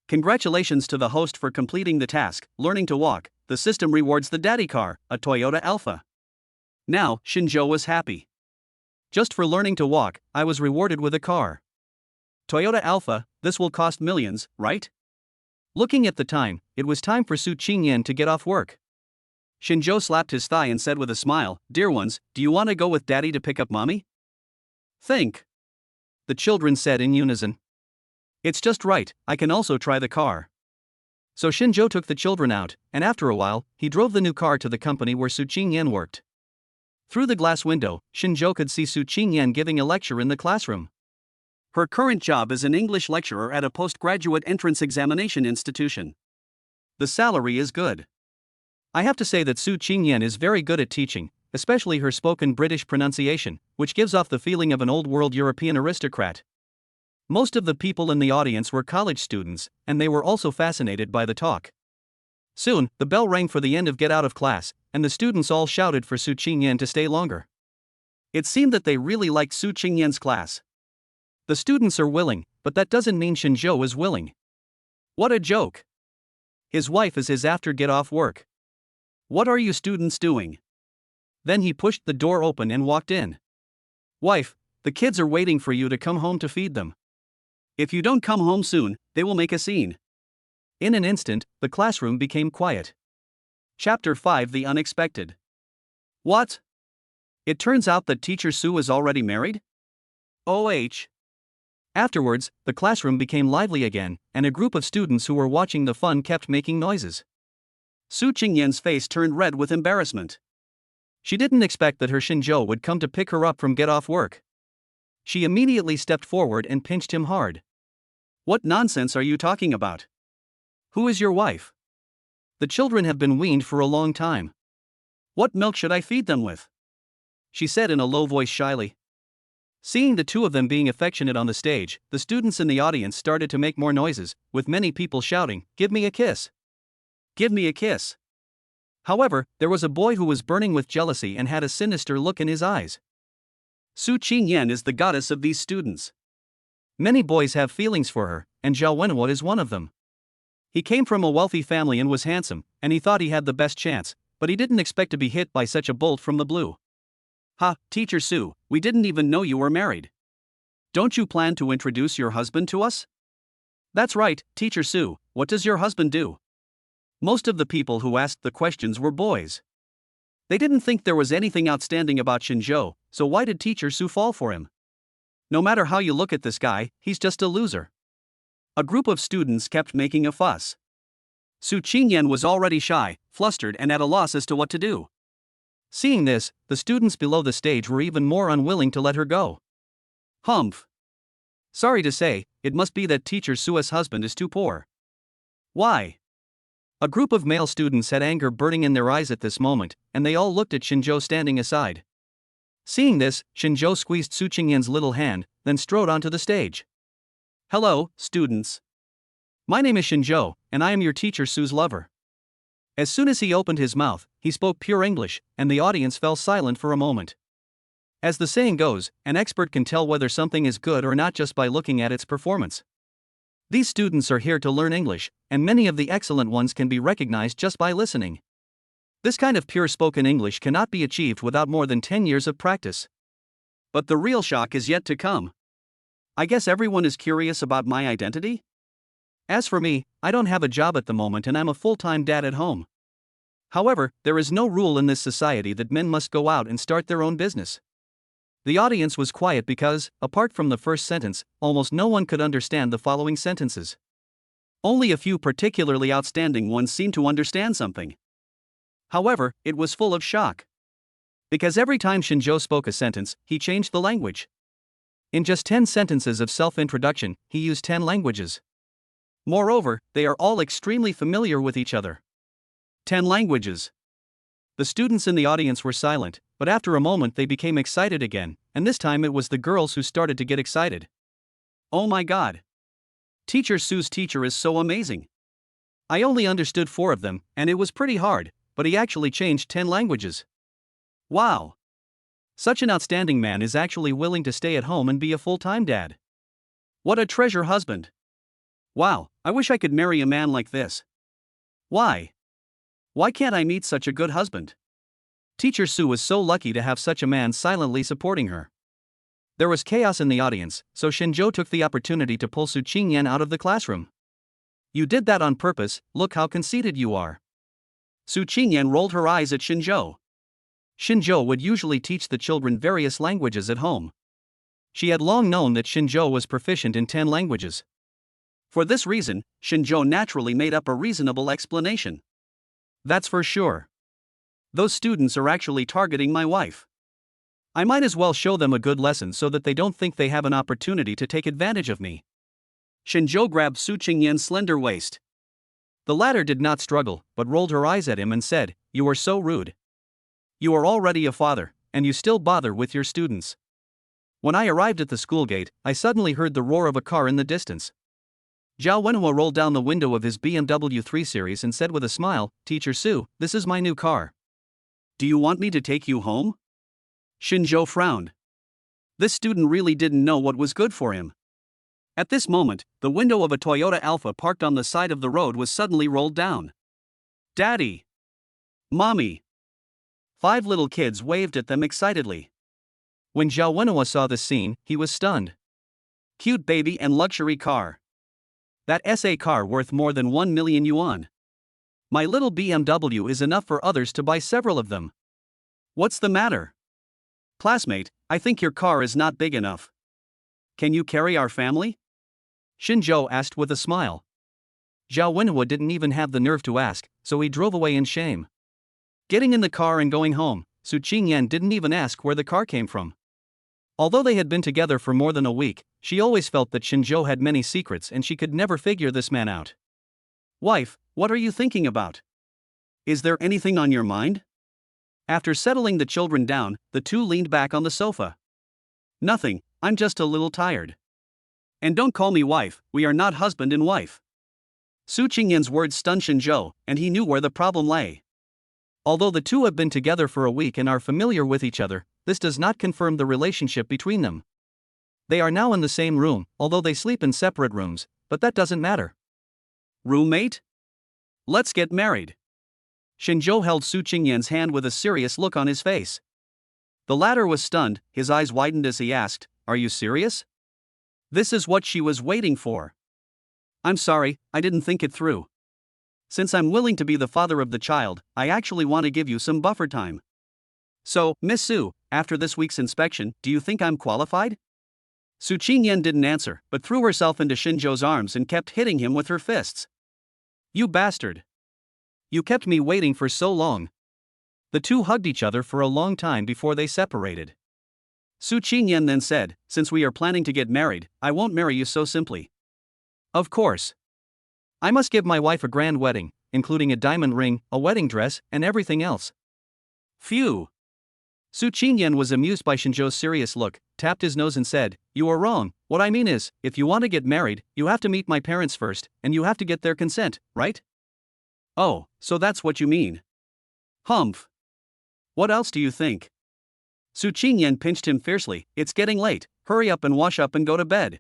Congratulations to the host for completing the task, learning to walk. The system rewards the daddy car, a Toyota Alpha. Now, Shinjo was happy. Just for learning to walk, I was rewarded with a car. Toyota Alpha, this will cost millions, right? Looking at the time, it was time for Su Qingyan to get off work. Shinjo slapped his thigh and said with a smile, "Dear ones, do you want to go with daddy to pick up mommy?" "Think," the children said in unison. "It's just right, I can also try the car." So Shinjo took the children out, and after a while, he drove the new car to the company where Su Qingyan worked. Through the glass window, Shinjo could see Su Qingyan giving a lecture in the classroom. Her current job is an English lecturer at a postgraduate entrance examination institution. The salary is good. I have to say that Su Qingyan is very good at teaching, especially her spoken British pronunciation, which gives off the feeling of an old-world European aristocrat. Most of the people in the audience were college students, and they were also fascinated by the talk. Soon, the bell rang for the end of get out of class, and the students all shouted for Su Qingyan to stay longer. It seemed that they really liked Su Qingyan's class. The students are willing, but that doesn't mean Shinjo is willing. What a joke! His wife is his after get off work. What are you students doing? Then he pushed the door open and walked in. Wife, the kids are waiting for you to come home to feed them. If you don't come home soon, they will make a scene. In an instant, the classroom became quiet. Chapter 5: The Unexpected. What? It turns out that Teacher Sue is already married? OH. Afterwards, the classroom became lively again, and a group of students who were watching the fun kept making noises. Su Qingyan's face turned red with embarrassment. She didn't expect that her Shinjo would come to pick her up from get-off work. She immediately stepped forward and pinched him hard. What nonsense are you talking about? Who is your wife? The children have been weaned for a long time. What milk should I feed them with? She said in a low voice shyly. Seeing the two of them being affectionate on the stage, the students in the audience started to make more noises, with many people shouting, "Give me a kiss! Give me a kiss!" However, there was a boy who was burning with jealousy and had a sinister look in his eyes. Su Qingyan is the goddess of these students. Many boys have feelings for her, and Zhao Wenhua is one of them. He came from a wealthy family and was handsome, and he thought he had the best chance, but he didn't expect to be hit by such a bolt from the blue. Ha, Teacher Sue, we didn't even know you were married. Don't you plan to introduce your husband to us? That's right, Teacher Sue, what does your husband do? Most of the people who asked the questions were boys. They didn't think there was anything outstanding about Shinjo, so why did Teacher Sue fall for him? No matter how you look at this guy, he's just a loser. A group of students kept making a fuss. Su Qingyan was already shy, flustered, and at a loss as to what to do. Seeing this, the students below the stage were even more unwilling to let her go. Humph. Sorry to say, it must be that Teacher Sue's husband is too poor. Why? A group of male students had anger burning in their eyes at this moment, and they all looked at Shinjo standing aside. Seeing this, Shinjo squeezed Su Qingyan's little hand, then strode onto the stage. Hello, students. My name is Shinjo, and I am your Teacher Sue's lover. As soon as he opened his mouth, he spoke pure English, and the audience fell silent for a moment. As the saying goes, an expert can tell whether something is good or not just by looking at its performance. These students are here to learn English, and many of the excellent ones can be recognized just by listening. This kind of pure spoken English cannot be achieved without more than 10 years of practice. But the real shock is yet to come. I guess everyone is curious about my identity? As for me, I don't have a job at the moment and I'm a full-time dad at home. However, there is no rule in this society that men must go out and start their own business. The audience was quiet because, apart from the first sentence, almost no one could understand the following sentences. Only a few particularly outstanding ones seemed to understand something. However, it was full of shock. Because every time Shinjo spoke a sentence, he changed the language. In just 10 sentences of self-introduction, he used 10 languages. Moreover, they are all extremely familiar with each other. 10 languages. The students in the audience were silent, but after a moment they became excited again, and this time it was the girls who started to get excited. Oh my god! Teacher Sue's teacher is so amazing. I only understood 4 of them, and it was pretty hard, but he actually changed 10 languages. Wow! Such an outstanding man is actually willing to stay at home and be a full-time dad. What a treasure husband! Wow, I wish I could marry a man like this. Why? Why can't I meet such a good husband? Teacher Sue was so lucky to have such a man silently supporting her. There was chaos in the audience, so Shinjo took the opportunity to pull Su Qingyan out of the classroom. You did that on purpose, look how conceited you are. Su Qingyan rolled her eyes at Shinjo. Shinjo would usually teach the children various languages at home. She had long known that Shinjo was proficient in 10 languages. For this reason, Shinjo naturally made up a reasonable explanation. That's for sure. Those students are actually targeting my wife. I might as well show them a good lesson so that they don't think they have an opportunity to take advantage of me. Shinjo grabbed Su Qingyan's slender waist. The latter did not struggle, but rolled her eyes at him and said, "You are so rude. You are already a father, and you still bother with your students." When I arrived at the school gate, I suddenly heard the roar of a car in the distance. Zhao Wenhua rolled down the window of his BMW 3 Series and said with a smile, "Teacher Sue, this is my new car. Do you want me to take you home?" Shinjo frowned. This student really didn't know what was good for him. At this moment, the window of a Toyota Alpha parked on the side of the road was suddenly rolled down. "Daddy! Mommy!" 5 little kids waved at them excitedly. When Zhao Wenhua saw this scene, he was stunned. Cute baby and luxury car. That SA car worth more than 1 million yuan. My little BMW is enough for others to buy several of them. What's the matter? Classmate, I think your car is not big enough. Can you carry our family? Xinzhou asked with a smile. Zhao Wenhua didn't even have the nerve to ask, so he drove away in shame. Getting in the car and going home, Su Qingyan didn't even ask where the car came from. Although they had been together for more than a week, she always felt that Xinzhou had many secrets and she could never figure this man out. Wife, what are you thinking about? Is there anything on your mind? After settling the children down, the two leaned back on the sofa. Nothing, I'm just a little tired. And don't call me wife, we are not husband and wife. Su Qingyan's words stunned Xinzhou, and he knew where the problem lay. Although the two have been together for a week and are familiar with each other, this does not confirm the relationship between them. They are now in the same room, although they sleep in separate rooms, but that doesn't matter. Roommate? Let's get married. Xinzhou held Su Qingyan's hand with a serious look on his face. The latter was stunned, his eyes widened as he asked, Are you serious? This is what she was waiting for. I'm sorry, I didn't think it through. Since I'm willing to be the father of the child, I actually want to give you some buffer time. So, Miss Su, after this week's inspection, do you think I'm qualified? Su Qingyan didn't answer, but threw herself into Xinzhou's arms and kept hitting him with her fists. You bastard! You kept me waiting for so long. The two hugged each other for a long time before they separated. Su Qingyan then said, Since we are planning to get married, I won't marry you so simply. Of course. I must give my wife a grand wedding, including a diamond ring, a wedding dress, and everything else. Phew! Su Qingyan was amused by Xinzhou's serious look, tapped his nose and said, You are wrong. What I mean is, if you want to get married, you have to meet my parents first, and you have to get their consent, right? Oh, so that's what you mean. Humph. What else do you think? Su Qingyan pinched him fiercely. It's getting late, hurry up and wash up and go to bed.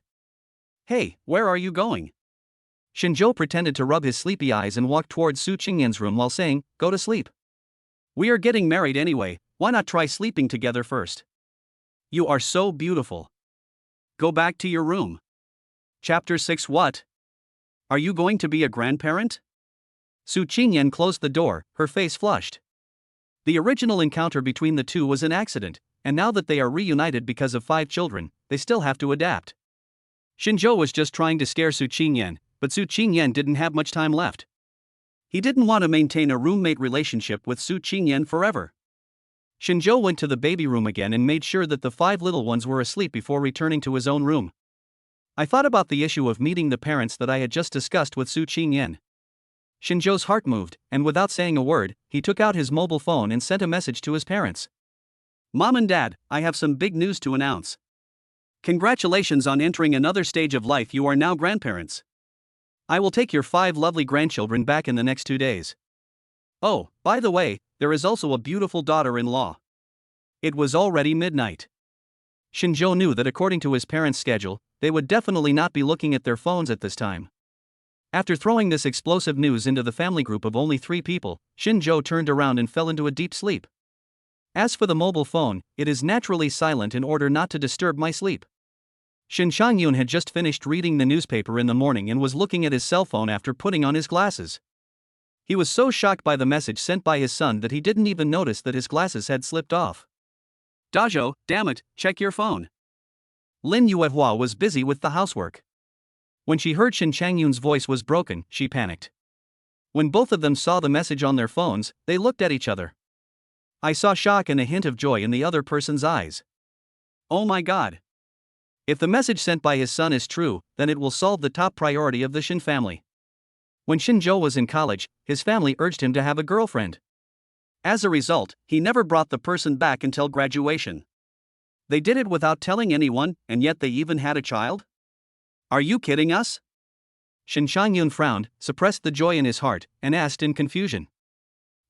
Hey, where are you going? Xinzhou pretended to rub his sleepy eyes and walked towards Su Qingyan's room while saying, Go to sleep. We are getting married anyway, why not try sleeping together first? You are so beautiful. Go back to your room. Chapter 6 What? Are you going to be a grandparent? Su Qingyan closed the door, her face flushed. The original encounter between the two was an accident, and now that they are reunited because of 5 children, they still have to adapt. Xinzhou was just trying to scare Su Qingyan, but Su Qingyan didn't have much time left. He didn't want to maintain a roommate relationship with Su Qingyan forever. Xinzhou went to the baby room again and made sure that the 5 little ones were asleep before returning to his own room. I thought about the issue of meeting the parents that I had just discussed with Su Qingyan. Xinzhou's heart moved, and without saying a word, he took out his mobile phone and sent a message to his parents. Mom and Dad, I have some big news to announce. Congratulations on entering another stage of life, you are now grandparents. I will take your 5 lovely grandchildren back in the next 2 days. Oh, by the way, there is also a beautiful daughter-in-law. It was already midnight. Xinzhou knew that according to his parents' schedule, they would definitely not be looking at their phones at this time. After throwing this explosive news into the family group of only 3 people, Xinzhou turned around and fell into a deep sleep. As for the mobile phone, it is naturally silent in order not to disturb my sleep. Shin Changyun had just finished reading the newspaper in the morning and was looking at his cell phone after putting on his glasses. He was so shocked by the message sent by his son that he didn't even notice that his glasses had slipped off. Dazhou, damn it, check your phone. Lin Yuehua was busy with the housework. When she heard Shin Changyun's voice was broken, she panicked. When both of them saw the message on their phones, they looked at each other. I saw shock and a hint of joy in the other person's eyes. Oh my god. If the message sent by his son is true, then it will solve the top priority of the Shin family. When Xinzhou was in college, his family urged him to have a girlfriend. As a result, he never brought the person back until graduation. They did it without telling anyone, and yet they even had a child? Are you kidding us? Shin Changyun frowned, suppressed the joy in his heart, and asked in confusion.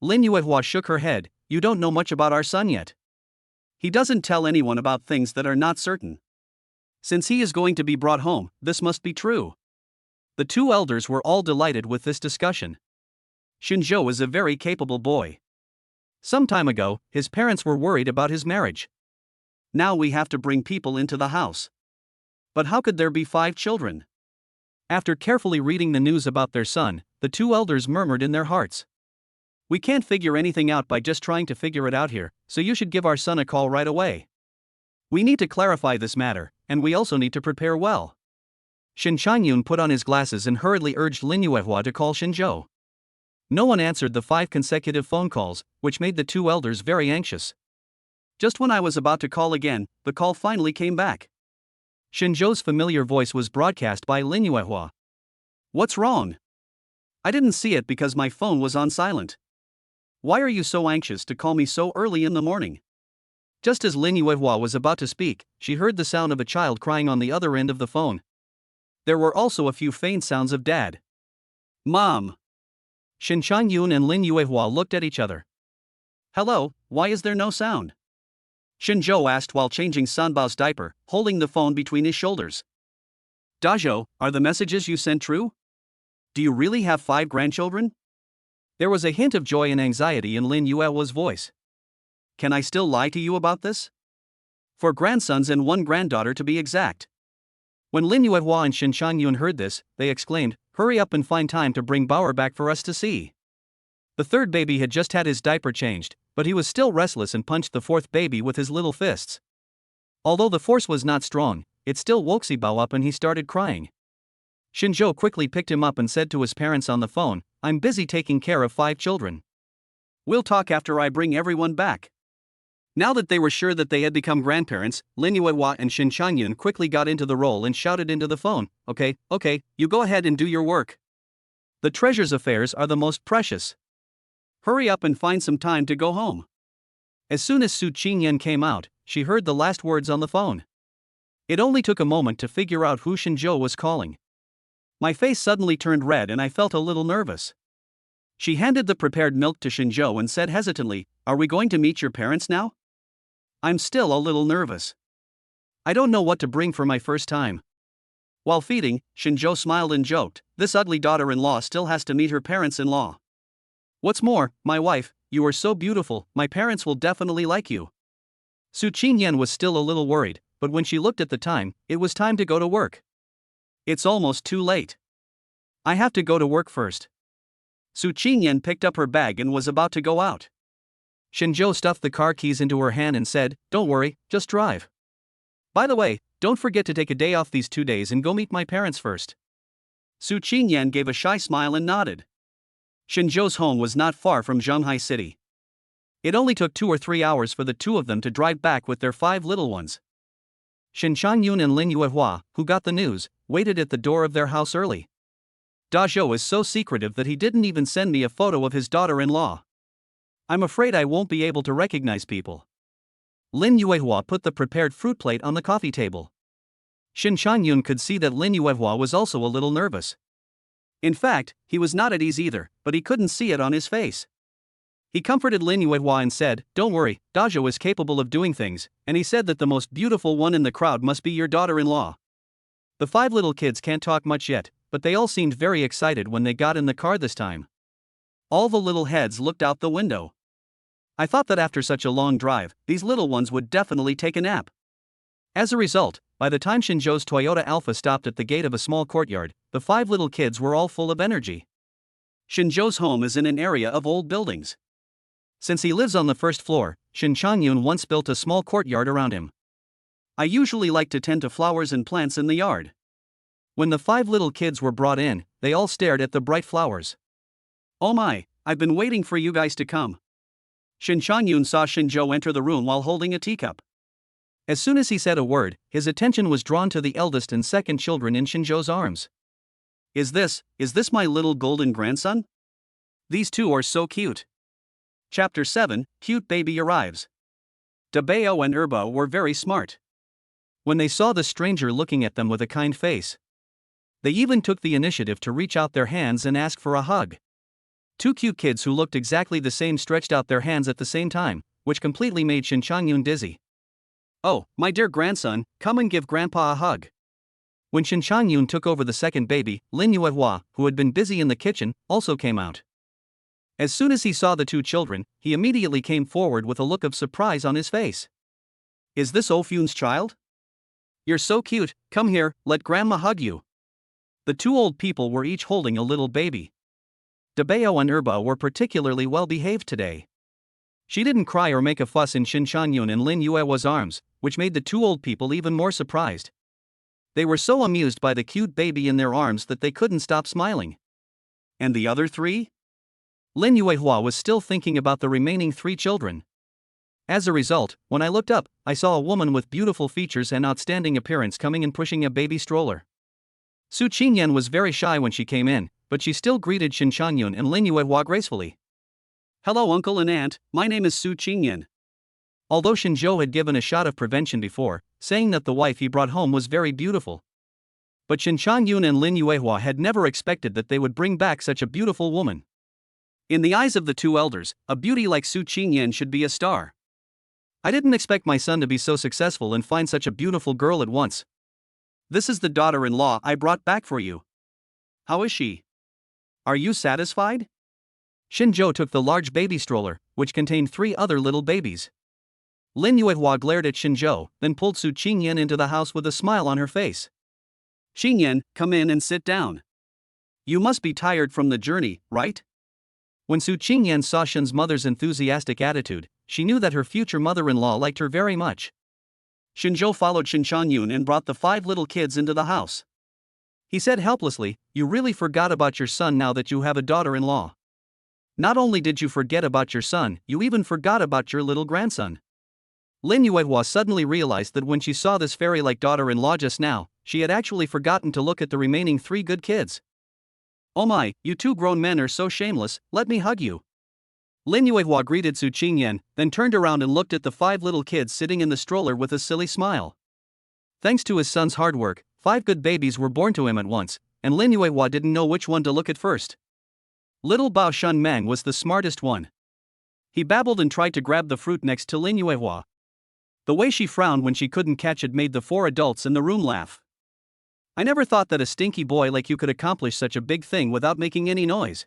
Lin Yuehua shook her head, You don't know much about our son yet. He doesn't tell anyone about things that are not certain. Since he is going to be brought home, this must be true. The 2 elders were all delighted with this discussion. Xinzhou is a very capable boy. Some time ago, his parents were worried about his marriage. Now we have to bring people into the house. But how could there be 5 children? After carefully reading the news about their son, the 2 elders murmured in their hearts. We can't figure anything out by just trying to figure it out here, so you should give our son a call right away. We need to clarify this matter, and we also need to prepare well. Shin Changyun put on his glasses and hurriedly urged Lin Yuehua to call Shinzhou. No one answered the 5 consecutive phone calls, which made the 2 elders very anxious. Just when I was about to call again, the call finally came back. Shinzhou's familiar voice was broadcast by Lin Yuehua. What's wrong? I didn't see it because my phone was on silent. Why are you so anxious to call me so early in the morning? Just as Lin Yuehua was about to speak, she heard the sound of a child crying on the other end of the phone. There were also a few faint sounds of dad. Mom! Shin Changyun and Lin Yuehua looked at each other. Hello, why is there no sound? Shinzhou asked while changing Sanbao's diaper, holding the phone between his shoulders. Dazhou, are the messages you sent true? Do you really have 5 grandchildren? There was a hint of joy and anxiety in Lin Yuehua's voice. Can I still lie to you about this? 4 grandsons and 1 granddaughter to be exact. When Lin Yuehua and Shin Changyun heard this, they exclaimed, hurry up and find time to bring Bauer back for us to see. The 3rd baby had just had his diaper changed, but he was still restless and punched the 4th baby with his little fists. Although the force was not strong, it still woke Bao up and he started crying. Shinzhou quickly picked him up and said to his parents on the phone, I'm busy taking care of 5 children. We'll talk after I bring everyone back. Now that they were sure that they had become grandparents, Lin Yuehua and Shin Changyun quickly got into the role and shouted into the phone, okay, you go ahead and do your work. The treasure's affairs are the most precious. Hurry up and find some time to go home. As soon as Su Qingyan came out, she heard the last words on the phone. It only took a moment to figure out who Shinzhou was calling. My face suddenly turned red and I felt a little nervous. She handed the prepared milk to Shinzhou and said hesitantly, are we going to meet your parents now? I'm still a little nervous. I don't know what to bring for my first time. While feeding, Shinzhou smiled and joked, this ugly daughter-in-law still has to meet her parents-in-law. What's more, my wife, you are so beautiful, my parents will definitely like you. Su Qingyan was still a little worried, but when she looked at the time, it was time to go to work. It's almost too late. I have to go to work first. Su Qingyan picked up her bag and was about to go out. Shinzhou stuffed the car keys into her hand and said, don't worry, just drive. By the way, don't forget to take a day off these 2 days and go meet my parents first. Su Qingyan gave a shy smile and nodded. Shinzhou's home was not far from Zhonghai City. It only took 2 or 3 hours for the 2 of them to drive back with their 5 little ones. Shin Changyun and Lin Yuehua, who got the news, waited at the door of their house early. Dazhou is so secretive that he didn't even send me a photo of his daughter-in-law. I'm afraid I won't be able to recognize people. Lin Yuehua put the prepared fruit plate on the coffee table. Shin Changyun could see that Lin Yuehua was also a little nervous. In fact, he was not at ease either, but he couldn't see it on his face. He comforted Lin Yuehua and said, don't worry, Dazhou is capable of doing things, and he said that the most beautiful one in the crowd must be your daughter-in-law. The 5 little kids can't talk much yet, but they all seemed very excited when they got in the car this time. All the little heads looked out the window. I thought that after such a long drive, these little ones would definitely take a nap. As a result, by the time Shinzhou's Toyota Alpha stopped at the gate of a small courtyard, the 5 little kids were all full of energy. Shinzhou's home is in an area of old buildings. Since he lives on the 1st floor, Shin Changyun once built a small courtyard around him. I usually like to tend to flowers and plants in the yard. When the 5 little kids were brought in, they all stared at the bright flowers. Oh my, I've been waiting for you guys to come. Shin Changyun saw Shinzhou enter the room while holding a teacup. As soon as he said a word, his attention was drawn to the eldest and second children in Shinzhou's arms. Is this my little golden grandson? These 2 are so cute. Chapter 7, Cute Baby Arrives. Dabao and Erbo were very smart. When they saw the stranger looking at them with a kind face, they even took the initiative to reach out their hands and ask for a hug. 2 cute kids who looked exactly the same stretched out their hands at the same time, which completely made Shin Changyun dizzy. Oh, my dear grandson, come and give Grandpa a hug. When Shin Changyun took over the second baby, Lin Yuehua, who had been busy in the kitchen, also came out. As soon as he saw the 2 children, he immediately came forward with a look of surprise on his face. Is this Ofun's child? you're so cute, come here, let grandma hug you. The two old people were each holding a little baby. Dabeo and Erba were particularly well behaved today. She didn't cry or make a fuss in Shin Changyun and Lin Yuehua's arms, which made the two old people even more surprised. They were so amused by the cute baby in their arms that they couldn't stop smiling. And the other three? Lin Yuehua was still thinking about the remaining three children. As a result, when I looked up, I saw a woman with beautiful features and outstanding appearance coming and pushing a baby stroller. Su Qingyan was very shy when she came in, but she still greeted Shin Changyun and Lin Yuehua gracefully. "Hello uncle and aunt, my name is Su Qingyan." Although Shinzhou had given a shot of prevention before, saying that the wife he brought home was very beautiful. But Shin Changyun and Lin Yuehua had never expected that they would bring back such a beautiful woman. In the eyes of the two elders, a beauty like Su Qingyan should be a star. I didn't expect my son to be so successful and find such a beautiful girl at once. This is the daughter-in-law I brought back for you. How is she? Are you satisfied? Shinzhou took the large baby stroller, which contained 3 other little babies. Lin Yuehua glared at Shinzhou, then pulled Su Qingyan into the house with a smile on her face. "Qingyan, come in and sit down. You must be tired from the journey, right?" When Su Qingyan saw Shin's mother's enthusiastic attitude, she knew that her future mother-in-law liked her very much. Shinzhou followed Shin Changyun and brought the 5 little kids into the house. He said helplessly, "You really forgot about your son now that you have a daughter-in-law. Not only did you forget about your son, you even forgot about your little grandson." Lin Yuehua suddenly realized that when she saw this fairy-like daughter-in-law just now, she had actually forgotten to look at the remaining 3 good kids. "Oh my, you 2 grown men are so shameless, let me hug you." Lin Yuehua greeted Su Qingyan, then turned around and looked at the 5 little kids sitting in the stroller with a silly smile. Thanks to his son's hard work, 5 good babies were born to him at once, and Lin Yuehua didn't know which one to look at first. Little Bao Shun Mang was the smartest one. He babbled and tried to grab the fruit next to Lin Yuehua. The way she frowned when she couldn't catch it made the 4 adults in the room laugh. "I never thought that a stinky boy like you could accomplish such a big thing without making any noise."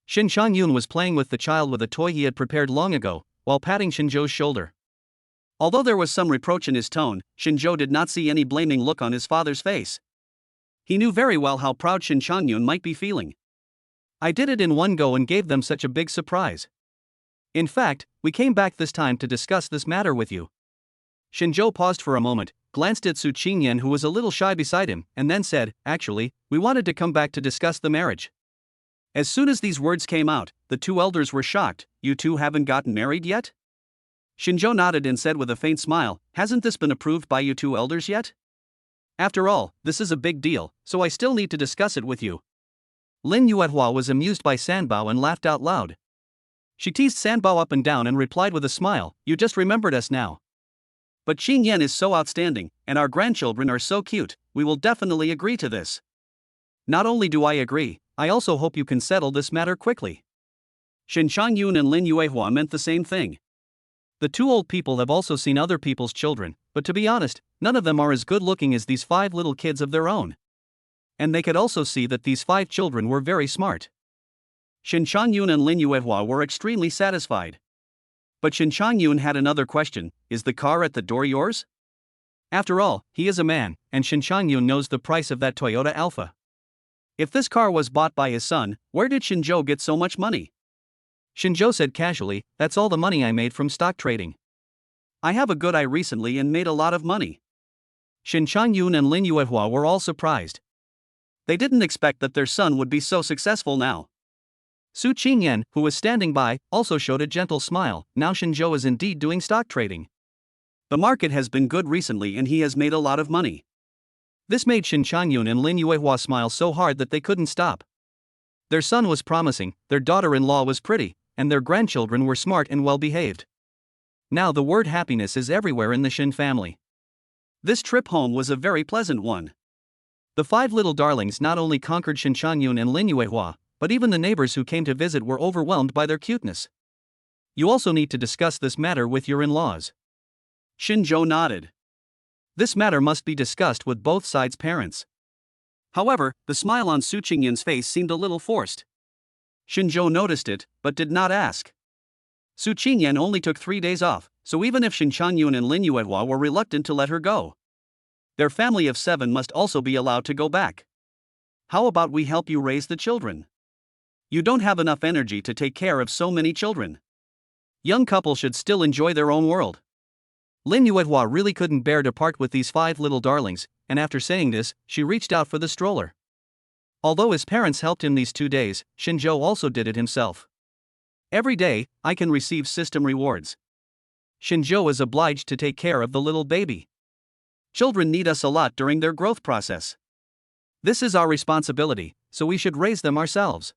Shin Changyun was playing with the child with a toy he had prepared long ago, while patting Shinzhou's shoulder. Although there was some reproach in his tone, Shinzhou did not see any blaming look on his father's face. He knew very well how proud Shin Changyun might be feeling. "I did it in one go and gave them such a big surprise. In fact, we came back this time to discuss this matter with you." Shinzhou paused for a moment, glanced at Su Qingyan who was a little shy beside him, and then said, "Actually, we wanted to come back to discuss the marriage." As soon as these words came out, the 2 elders were shocked. "You 2 haven't gotten married yet?" Shinzhou nodded and said with a faint smile, "Hasn't this been approved by you 2 elders yet? After all, this is a big deal, so I still need to discuss it with you." Lin Yuehua was amused by Sanbao and laughed out loud. She teased Sanbao up and down and replied with a smile, "You just remembered us now. But Qingyan is so outstanding, and our grandchildren are so cute, we will definitely agree to this. Not only do I agree, I also hope you can settle this matter quickly." Shin Changyun and Lin Yuehua meant the same thing. The 2 old people have also seen other people's children, but to be honest, none of them are as good looking as these 5 little kids of their own. And they could also see that these 5 children were very smart. Shin Changyun and Lin Yuehua were extremely satisfied. But Shin Changyun had another question: "Is the car at the door yours?" After all, he is a man, and Shin Changyun knows the price of that Toyota Alpha. If this car was bought by his son, where did Shinzhou get so much money? Shinzhou said casually, "That's all the money I made from stock trading. I have a good eye recently and made a lot of money." Shin Changyun and Lin Yuehua were all surprised. They didn't expect that their son would be so successful now. Su Qingyan, who was standing by, also showed a gentle smile. Now Shinzhou is indeed doing stock trading. The market has been good recently and he has made a lot of money. This made Shin Changyun and Lin Yuehua smile so hard that they couldn't stop. Their son was promising, their daughter-in-law was pretty, and their grandchildren were smart and well-behaved. Now the word happiness is everywhere in the Shin family. This trip home was a very pleasant one. The 5 little darlings not only conquered Shin Changyun and Lin Yuehua, but even the neighbors who came to visit were overwhelmed by their cuteness. "You also need to discuss this matter with your in-laws." Shinzhou nodded. This matter must be discussed with both sides' parents. However, the smile on Su Qingyan's face seemed a little forced. Shinzhou noticed it, but did not ask. Su Qingyan only took 3 days off, so even if Shin Changyun and Lin Yuehua were reluctant to let her go, Their family of 7 must also be allowed to go back. How about we help you raise the children? You don't have enough energy to take care of so many children. Young couples should still enjoy their own world. Lin Yuehua really couldn't bear to part with these 5 little darlings, and after saying this, she reached out for the stroller. Although his parents helped him these 2 days, Shinjo also did it himself. Every day, I can receive system rewards. Shinjo is obliged to take care of the little baby. Children need us a lot during their growth process. This is our responsibility, so we should raise them ourselves.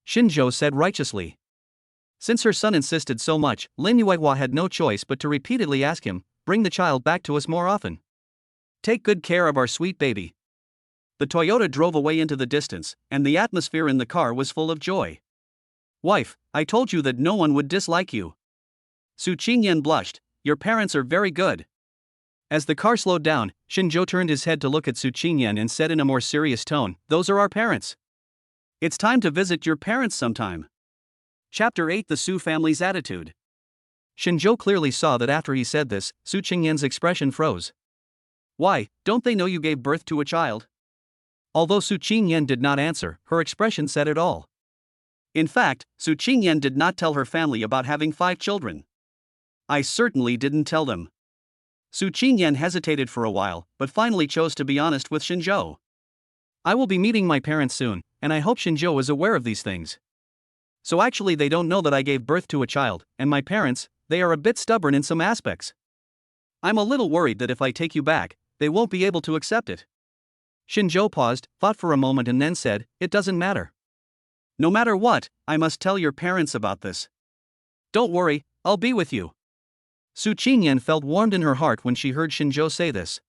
Shinjo said righteously. Since her son insisted so much, Lin Yuehua had no choice but to repeatedly ask him, bring the child back to us more often. Take good care of our sweet baby. The Toyota drove away into the distance, and the atmosphere in the car was full of joy. Wife, I told you that no one would dislike you. Su Qingyan blushed. Your parents are very good. As the car slowed down, Shinjo turned his head to look at Su Qingyan and said in a more serious tone, those are our parents. It's time to visit your parents sometime. Chapter 8 The Su family's attitude. Shinjo clearly saw that after he said this, Su Qingyan's expression froze. Why, don't they know you gave birth to a child? Although Su Qingyan did not answer, her expression said it all. In fact, Su Qingyan did not tell her family about having 5 children. I certainly didn't tell them. Su Qingyan hesitated for a while, but finally chose to be honest with Shinjo. I will be meeting my parents soon, and I hope Shinjo is aware of these things. So actually they don't know that I gave birth to a child, and my parents, they are a bit stubborn in some aspects. I'm a little worried that if I take you back, they won't be able to accept it. Shinjo paused, thought for a moment and then said, it doesn't matter. No matter what, I must tell your parents about this. Don't worry, I'll be with you. Su Qingyan felt warmed in her heart when she heard Shinjo say this.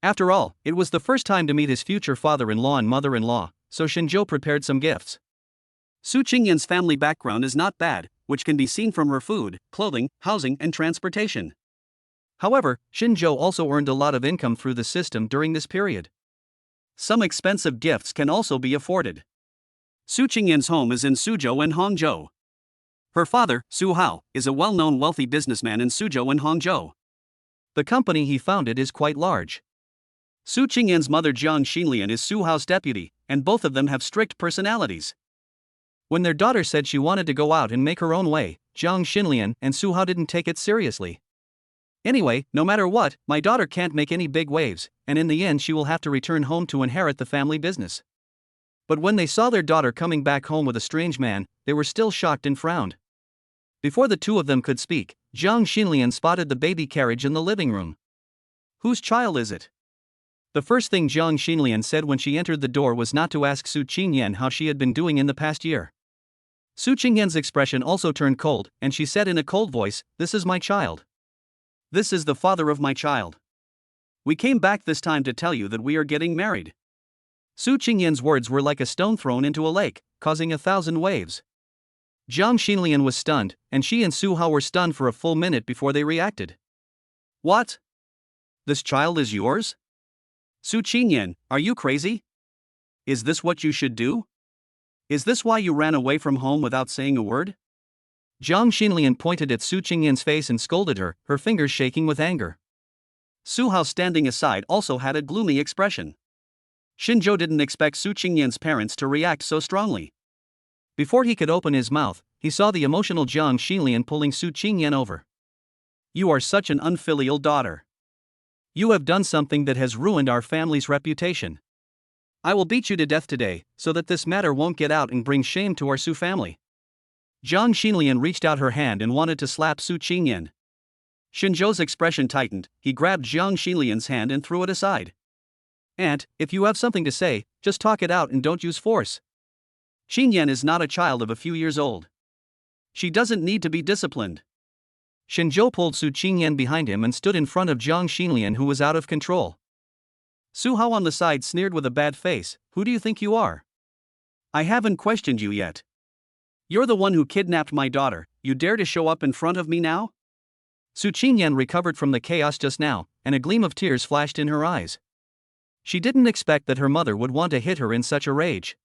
After all, it was the first time to meet his future father-in-law and mother-in-law, so Shinjo prepared some gifts. Su Qingyan's family background is not bad, which can be seen from her food, clothing, housing, and transportation. However, Shinjo also earned a lot of income through the system during this period. Some expensive gifts can also be afforded. Su Qingyan's home is in Suzhou and Hangzhou. Her father, Su Hao, is a well-known wealthy businessman in Suzhou and Hangzhou. The company he founded is quite large. Su Qingyan's mother Jiang Xinlian is Su Hao's deputy, and both of them have strict personalities. When their daughter said she wanted to go out and make her own way, Jiang Xinlian and Su Hao didn't take it seriously. Anyway, no matter what, my daughter can't make any big waves, and in the end she will have to return home to inherit the family business. But when they saw their daughter coming back home with a strange man, they were still shocked and frowned. Before the two of them could speak, Jiang Xinlian spotted the baby carriage in the living room. Whose child is it? The first thing Jiang Xinlian said when she entered the door was not to ask Su Qingyan how she had been doing in the past year. Su Qingyan's expression also turned cold, and she said in a cold voice, "This is my child. This is the father of my child. We came back this time to tell you that we are getting married." Su Qingyan's words were like a stone thrown into a lake, causing 1,000 waves. Jiang Xinlian was stunned, and she and Su Hao were stunned for a full minute before they reacted. What? This child is yours? Su Qingyan, are you crazy? Is this what you should do? Is this why you ran away from home without saying a word? Jiang Xinlian pointed at Su Qingyan's face and scolded her, her fingers shaking with anger. Su Hao standing aside also had a gloomy expression. Shinjo didn't expect Su Qingyan's parents to react so strongly. Before he could open his mouth, he saw the emotional Jiang Xinlian pulling Su Qingyan over. You are such an unfilial daughter. You have done something that has ruined our family's reputation. I will beat you to death today, so that this matter won't get out and bring shame to our Su family. Jiang Xinlian reached out her hand and wanted to slap Su Qingyan. Shinjo's expression tightened, he grabbed Jiang Xinlian's hand and threw it aside. Aunt, if you have something to say, just talk it out and don't use force. Qingyan is not a child of a few years old. She doesn't need to be disciplined. Shinjo pulled Su Qingyan behind him and stood in front of Jiang Xinlian, who was out of control. Su Hao on the side sneered with a bad face, who do you think you are? I haven't questioned you yet. You're the one who kidnapped my daughter, you dare to show up in front of me now? Su Qingyan recovered from the chaos just now, and a gleam of tears flashed in her eyes. She didn't expect that her mother would want to hit her in such a rage.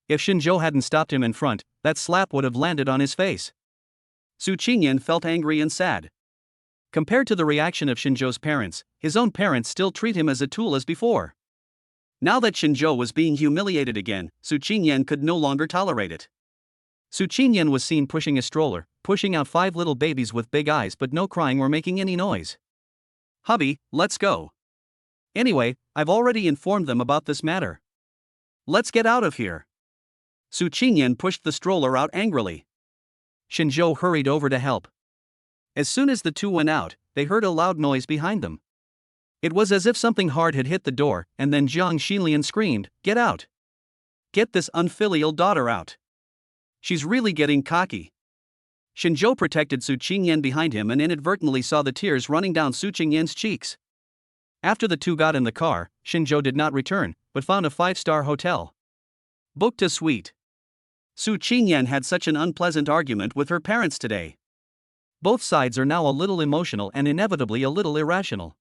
If Shinjo hadn't stopped him in front, that slap would have landed on his face. Su Qingyan felt angry and sad. Compared to the reaction of Shinjo's parents, his own parents still treat him as a tool as before. Now that Shinjo was being humiliated again, Su Qingyan could no longer tolerate it. Su Qingyan was seen pushing a stroller, pushing out 5 little babies with big eyes but no crying or making any noise. "Hubby, let's go. Anyway, I've already informed them about this matter. Let's get out of here." Su Qingyan pushed the stroller out angrily. Shinjo hurried over to help. As soon as the two went out, they heard a loud noise behind them. It was as if something hard had hit the door, and then Jiang Xinlian screamed, "Get out! Get this unfilial daughter out! She's really getting cocky." Shinjo protected Su Qingyan behind him and inadvertently saw the tears running down Su Qingyan's cheeks. After the two got in the car, Shinjo did not return, but found a 5-star hotel. Booked a suite. Su Qingyan had such an unpleasant argument with her parents today. Both sides are now a little emotional and inevitably a little irrational.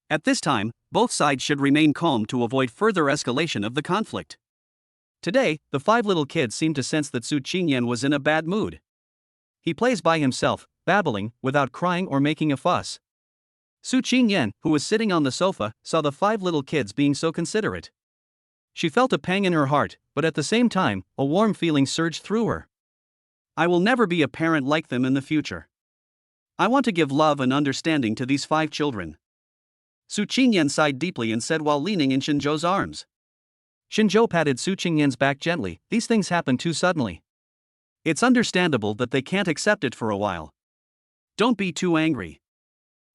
At this time, both sides should remain calm to avoid further escalation of the conflict. Today, the 5 little kids seemed to sense that Su Qingyan was in a bad mood. He plays by himself, babbling, without crying or making a fuss. Su Qingyan, who was sitting on the sofa, saw the 5 little kids being so considerate. She felt a pang in her heart, but at the same time, a warm feeling surged through her. I will never be a parent like them in the future. I want to give love and understanding to these 5 children. Su Qingyan sighed deeply and said while leaning in Shinjo's arms. Shinjo patted Su Qingyan's back gently. These things happen too suddenly. It's understandable that they can't accept it for a while. Don't be too angry.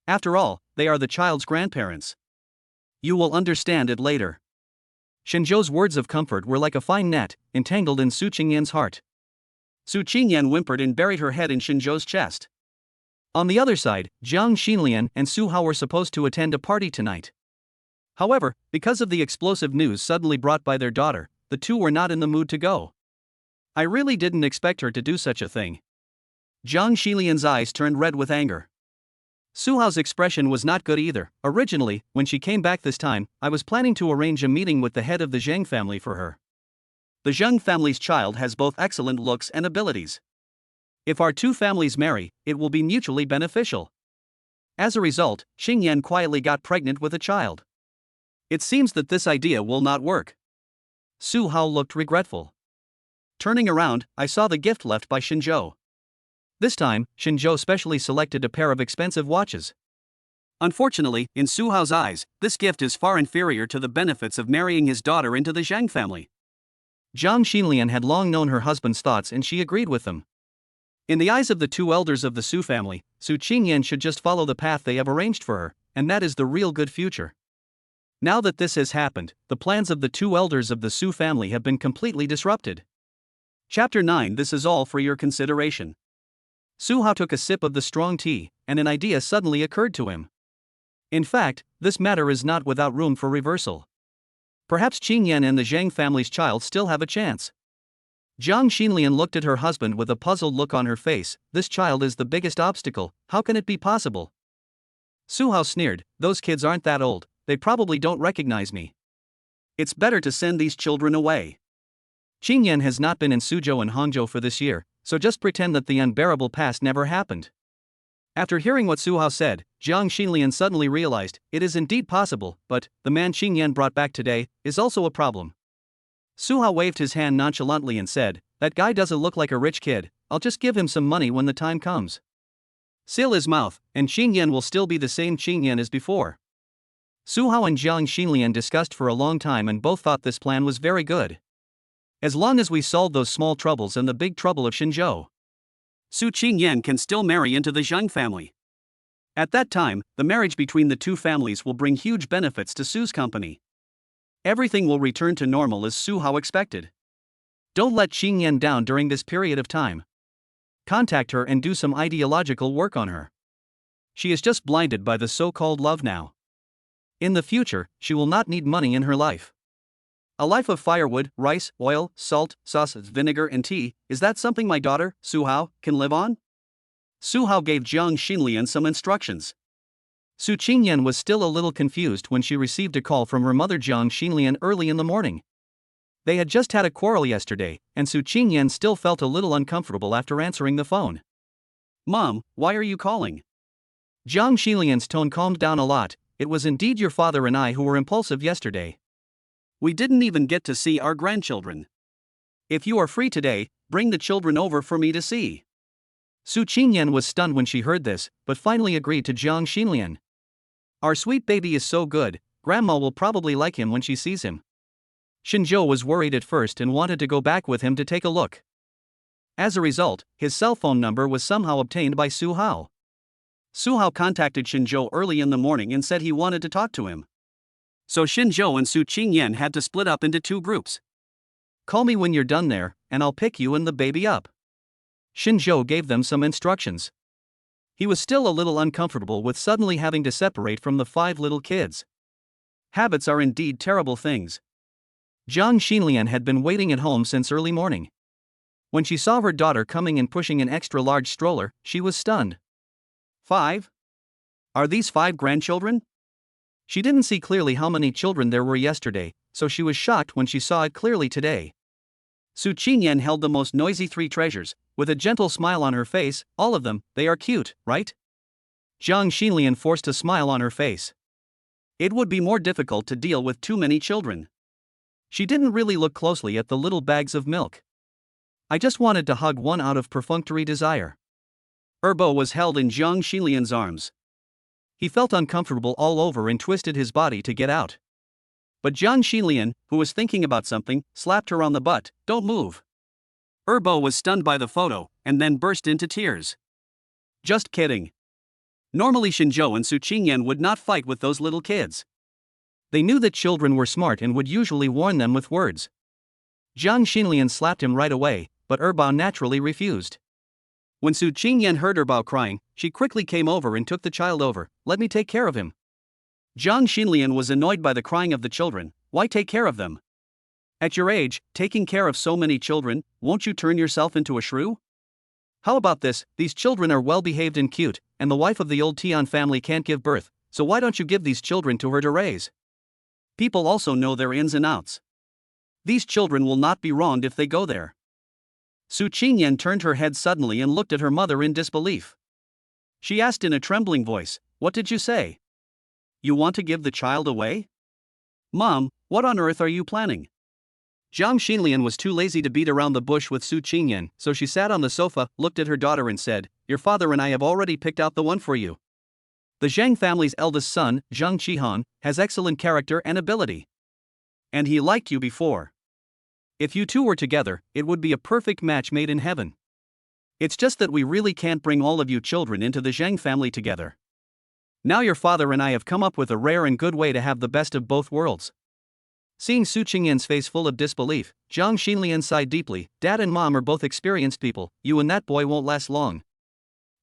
After all, they are the child's grandparents. You will understand it later. Shinjo's words of comfort were like a fine net, entangled in Su Qingyan's heart. Su Qingyan whimpered and buried her head in Shinjo's chest. On the other side, Jiang Xinlian and Su Hao were supposed to attend a party tonight. However, because of the explosive news suddenly brought by their daughter, the two were not in the mood to go. I really didn't expect her to do such a thing. Jiang Xinlian's eyes turned red with anger. Su Hao's expression was not good either. Originally, when she came back this time, I was planning to arrange a meeting with the head of the Zhang family for her. The Zhang family's child has both excellent looks and abilities. If our two families marry, it will be mutually beneficial. As a result, Xingyan quietly got pregnant with a child. It seems that this idea will not work. Su Hao looked regretful. Turning around, I saw the gift left by Shinjo. This time, Shinjo specially selected a pair of expensive watches. Unfortunately, in Su Hao's eyes, this gift is far inferior to the benefits of marrying his daughter into the Zhang family. Jiang Xinlian had long known her husband's thoughts and she agreed with them. In the eyes of the two elders of the Su family, Su Qingyan should just follow the path they have arranged for her, and that is the real good future. Now that this has happened, the plans of the two elders of the Su family have been completely disrupted. Chapter 9. This is all for your consideration. Su Hao took a sip of the strong tea, and an idea suddenly occurred to him. In fact, this matter is not without room for reversal. Perhaps Qingyan and the Zhang family's child still have a chance. Jiang Xinlian looked at her husband with a puzzled look on her face. This child is the biggest obstacle, how can it be possible? Su Hao sneered, those kids aren't that old, they probably don't recognize me. It's better to send these children away. Qingyan has not been in Suzhou and Hangzhou for this year, so just pretend that the unbearable past never happened. After hearing what Su Hao said, Jiang Xinlian suddenly realized, it is indeed possible, but the man Qingyan brought back today is also a problem. Su Hao waved his hand nonchalantly and said, that guy doesn't look like a rich kid, I'll just give him some money when the time comes. Seal his mouth, and Qingyan will still be the same Qingyan as before. Su Hao and Jiang Xinlian discussed for a long time and both thought this plan was very good. As long as we solve those small troubles and the big trouble of Shinjo, Su Qingyan can still marry into the Zhang family. At that time, the marriage between the two families will bring huge benefits to Su's company. Everything will return to normal as Su Hao expected. Don't let Qingyan down during this period of time. Contact her and do some ideological work on her. She is just blinded by the so-called love now. In the future, she will not need money in her life. A life of firewood, rice, oil, salt, sauce, vinegar and tea, is that something my daughter, Su Hao, can live on? Su Hao gave Jiang Xinlian some instructions. Su Qingyan was still a little confused when she received a call from her mother Jiang Xinlian early in the morning. They had just had a quarrel yesterday, and Su Qingyan still felt a little uncomfortable after answering the phone. Mom, why are you calling? Jiang Xilian's tone calmed down a lot. It was indeed your father and I who were impulsive yesterday. We didn't even get to see our grandchildren. If you are free today, bring the children over for me to see. Su Qingyan was stunned when she heard this, but finally agreed to Jiang Xilian. Our sweet baby is so good, Grandma will probably like him when she sees him. Xinzhou was worried at first and wanted to go back with him to take a look. As a result, his cell phone number was somehow obtained by Su Hao. Su Hao contacted Xinzhou early in the morning and said he wanted to talk to him. So Xinzhou and Su Qingyan had to split up into two groups. Call me when you're done there, and I'll pick you and the baby up. Xinzhou gave them some instructions. He was still a little uncomfortable with suddenly having to separate from the 5 little kids. Habits are indeed terrible things. Jiang Xilian had been waiting at home since early morning. When she saw her daughter coming and pushing an extra-large stroller, she was stunned. 5? Are these 5 grandchildren? She didn't see clearly how many children there were yesterday, so she was shocked when she saw it clearly today. Su Qingyan held the most noisy 3 treasures, with a gentle smile on her face. All of them, they are cute, right? Jiang Xilian forced a smile on her face. It would be more difficult to deal with too many children. She didn't really look closely at the little bags of milk. I just wanted to hug one out of perfunctory desire. Erbo was held in Jiang Xilian's arms. He felt uncomfortable all over and twisted his body to get out. But Jiang Xilian, who was thinking about something, slapped her on the butt. Don't move. Erbo was stunned by the photo, and then burst into tears. Just kidding. Normally Xinzhou and Su Qingyan would not fight with those little kids. They knew that children were smart and would usually warn them with words. Jiang Xilian slapped him right away, but Erbo naturally refused. When Su Qingyan heard Erbo crying, she quickly came over and took the child over. Let me take care of him. Jiang Xilian was annoyed by the crying of the children. Why take care of them? At your age, taking care of so many children, won't you turn yourself into a shrew? How about this? These children are well behaved and cute, and the wife of the old Tian family can't give birth, so why don't you give these children to her to raise? People also know their ins and outs. These children will not be wronged if they go there. Su Qingyan turned her head suddenly and looked at her mother in disbelief. She asked in a trembling voice, "What did you say? You want to give the child away? Mom, what on earth are you planning?" Jiang Xilian was too lazy to beat around the bush with Su Qingyan, so she sat on the sofa, looked at her daughter and said, "Your father and I have already picked out the one for you. The Zhang family's eldest son, Zhang Qihan, has excellent character and ability. And he liked you before. If you two were together, it would be a perfect match made in heaven. It's just that we really can't bring all of you children into the Zhang family together. Now your father and I have come up with a rare and good way to have the best of both worlds." Seeing Su Qingyan's face full of disbelief, Jiang Xilian sighed deeply. "Dad and Mom are both experienced people, you and that boy won't last long.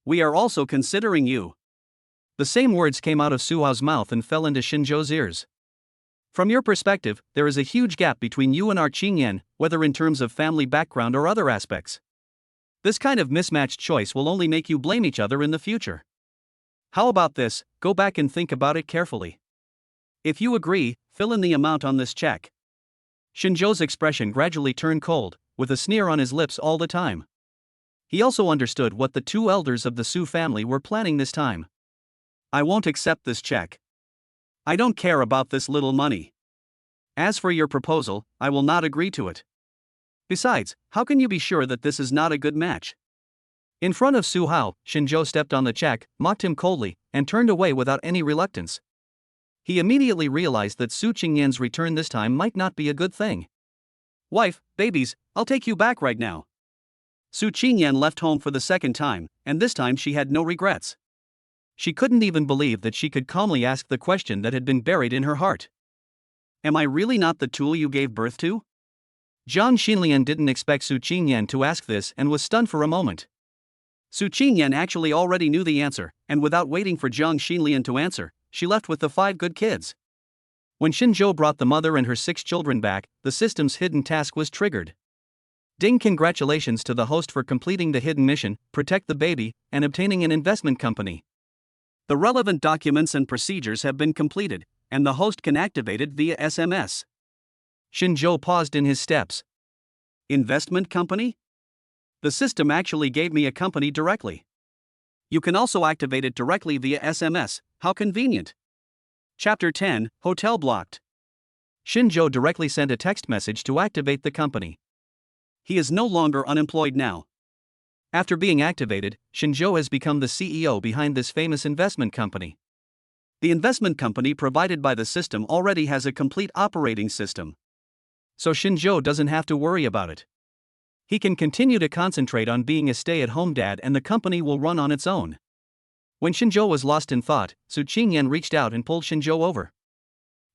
We are also considering you." The same words came out of Su Hao's mouth and fell into Xinzhou's ears. "From your perspective, there is a huge gap between you and our Qingyan, whether in terms of family background or other aspects. This kind of mismatched choice will only make you blame each other in the future. How about this? Go back and think about it carefully. If you agree, fill in the amount on this check." Xinzhou's expression gradually turned cold, with a sneer on his lips all the time. He also understood what the 2 elders of the Su family were planning this time. "I won't accept this check. I don't care about this little money. As for your proposal, I will not agree to it. Besides, how can you be sure that this is not a good match?" In front of Su Hao, Xinzhou stepped on the check, mocked him coldly, and turned away without any reluctance. He immediately realized that Su Qingyan's return this time might not be a good thing. "Wife, babies, I'll take you back right now." Su Qingyan left home for the second time, and this time she had no regrets. She couldn't even believe that she could calmly ask the question that had been buried in her heart. "Am I really not the tool you gave birth to?" Jiang Xilian didn't expect Su Qingyan to ask this and was stunned for a moment. Su Qingyan actually already knew the answer, and without waiting for Jiang Xilian to answer, she left with the 5 good kids. When Xinzhou brought the mother and her 6 children back, the system's hidden task was triggered. Ding! Congratulations to the host for completing the hidden mission, protect the baby, and obtaining an investment company. The relevant documents and procedures have been completed, and the host can activate it via SMS. Xinzhou paused in his steps. Investment company? The system actually gave me a company directly. You can also activate it directly via SMS. How convenient. Chapter 10, Hotel Blocked. Shinjo directly sent a text message to activate the company. He is no longer unemployed now. After being activated, Shinjo has become the CEO behind this famous investment company. The investment company provided by the system already has a complete operating system. So Shinjo doesn't have to worry about it. He can continue to concentrate on being a stay-at-home dad and the company will run on its own. When Shinjo was lost in thought, Su Qingyan reached out and pulled Shinjo over.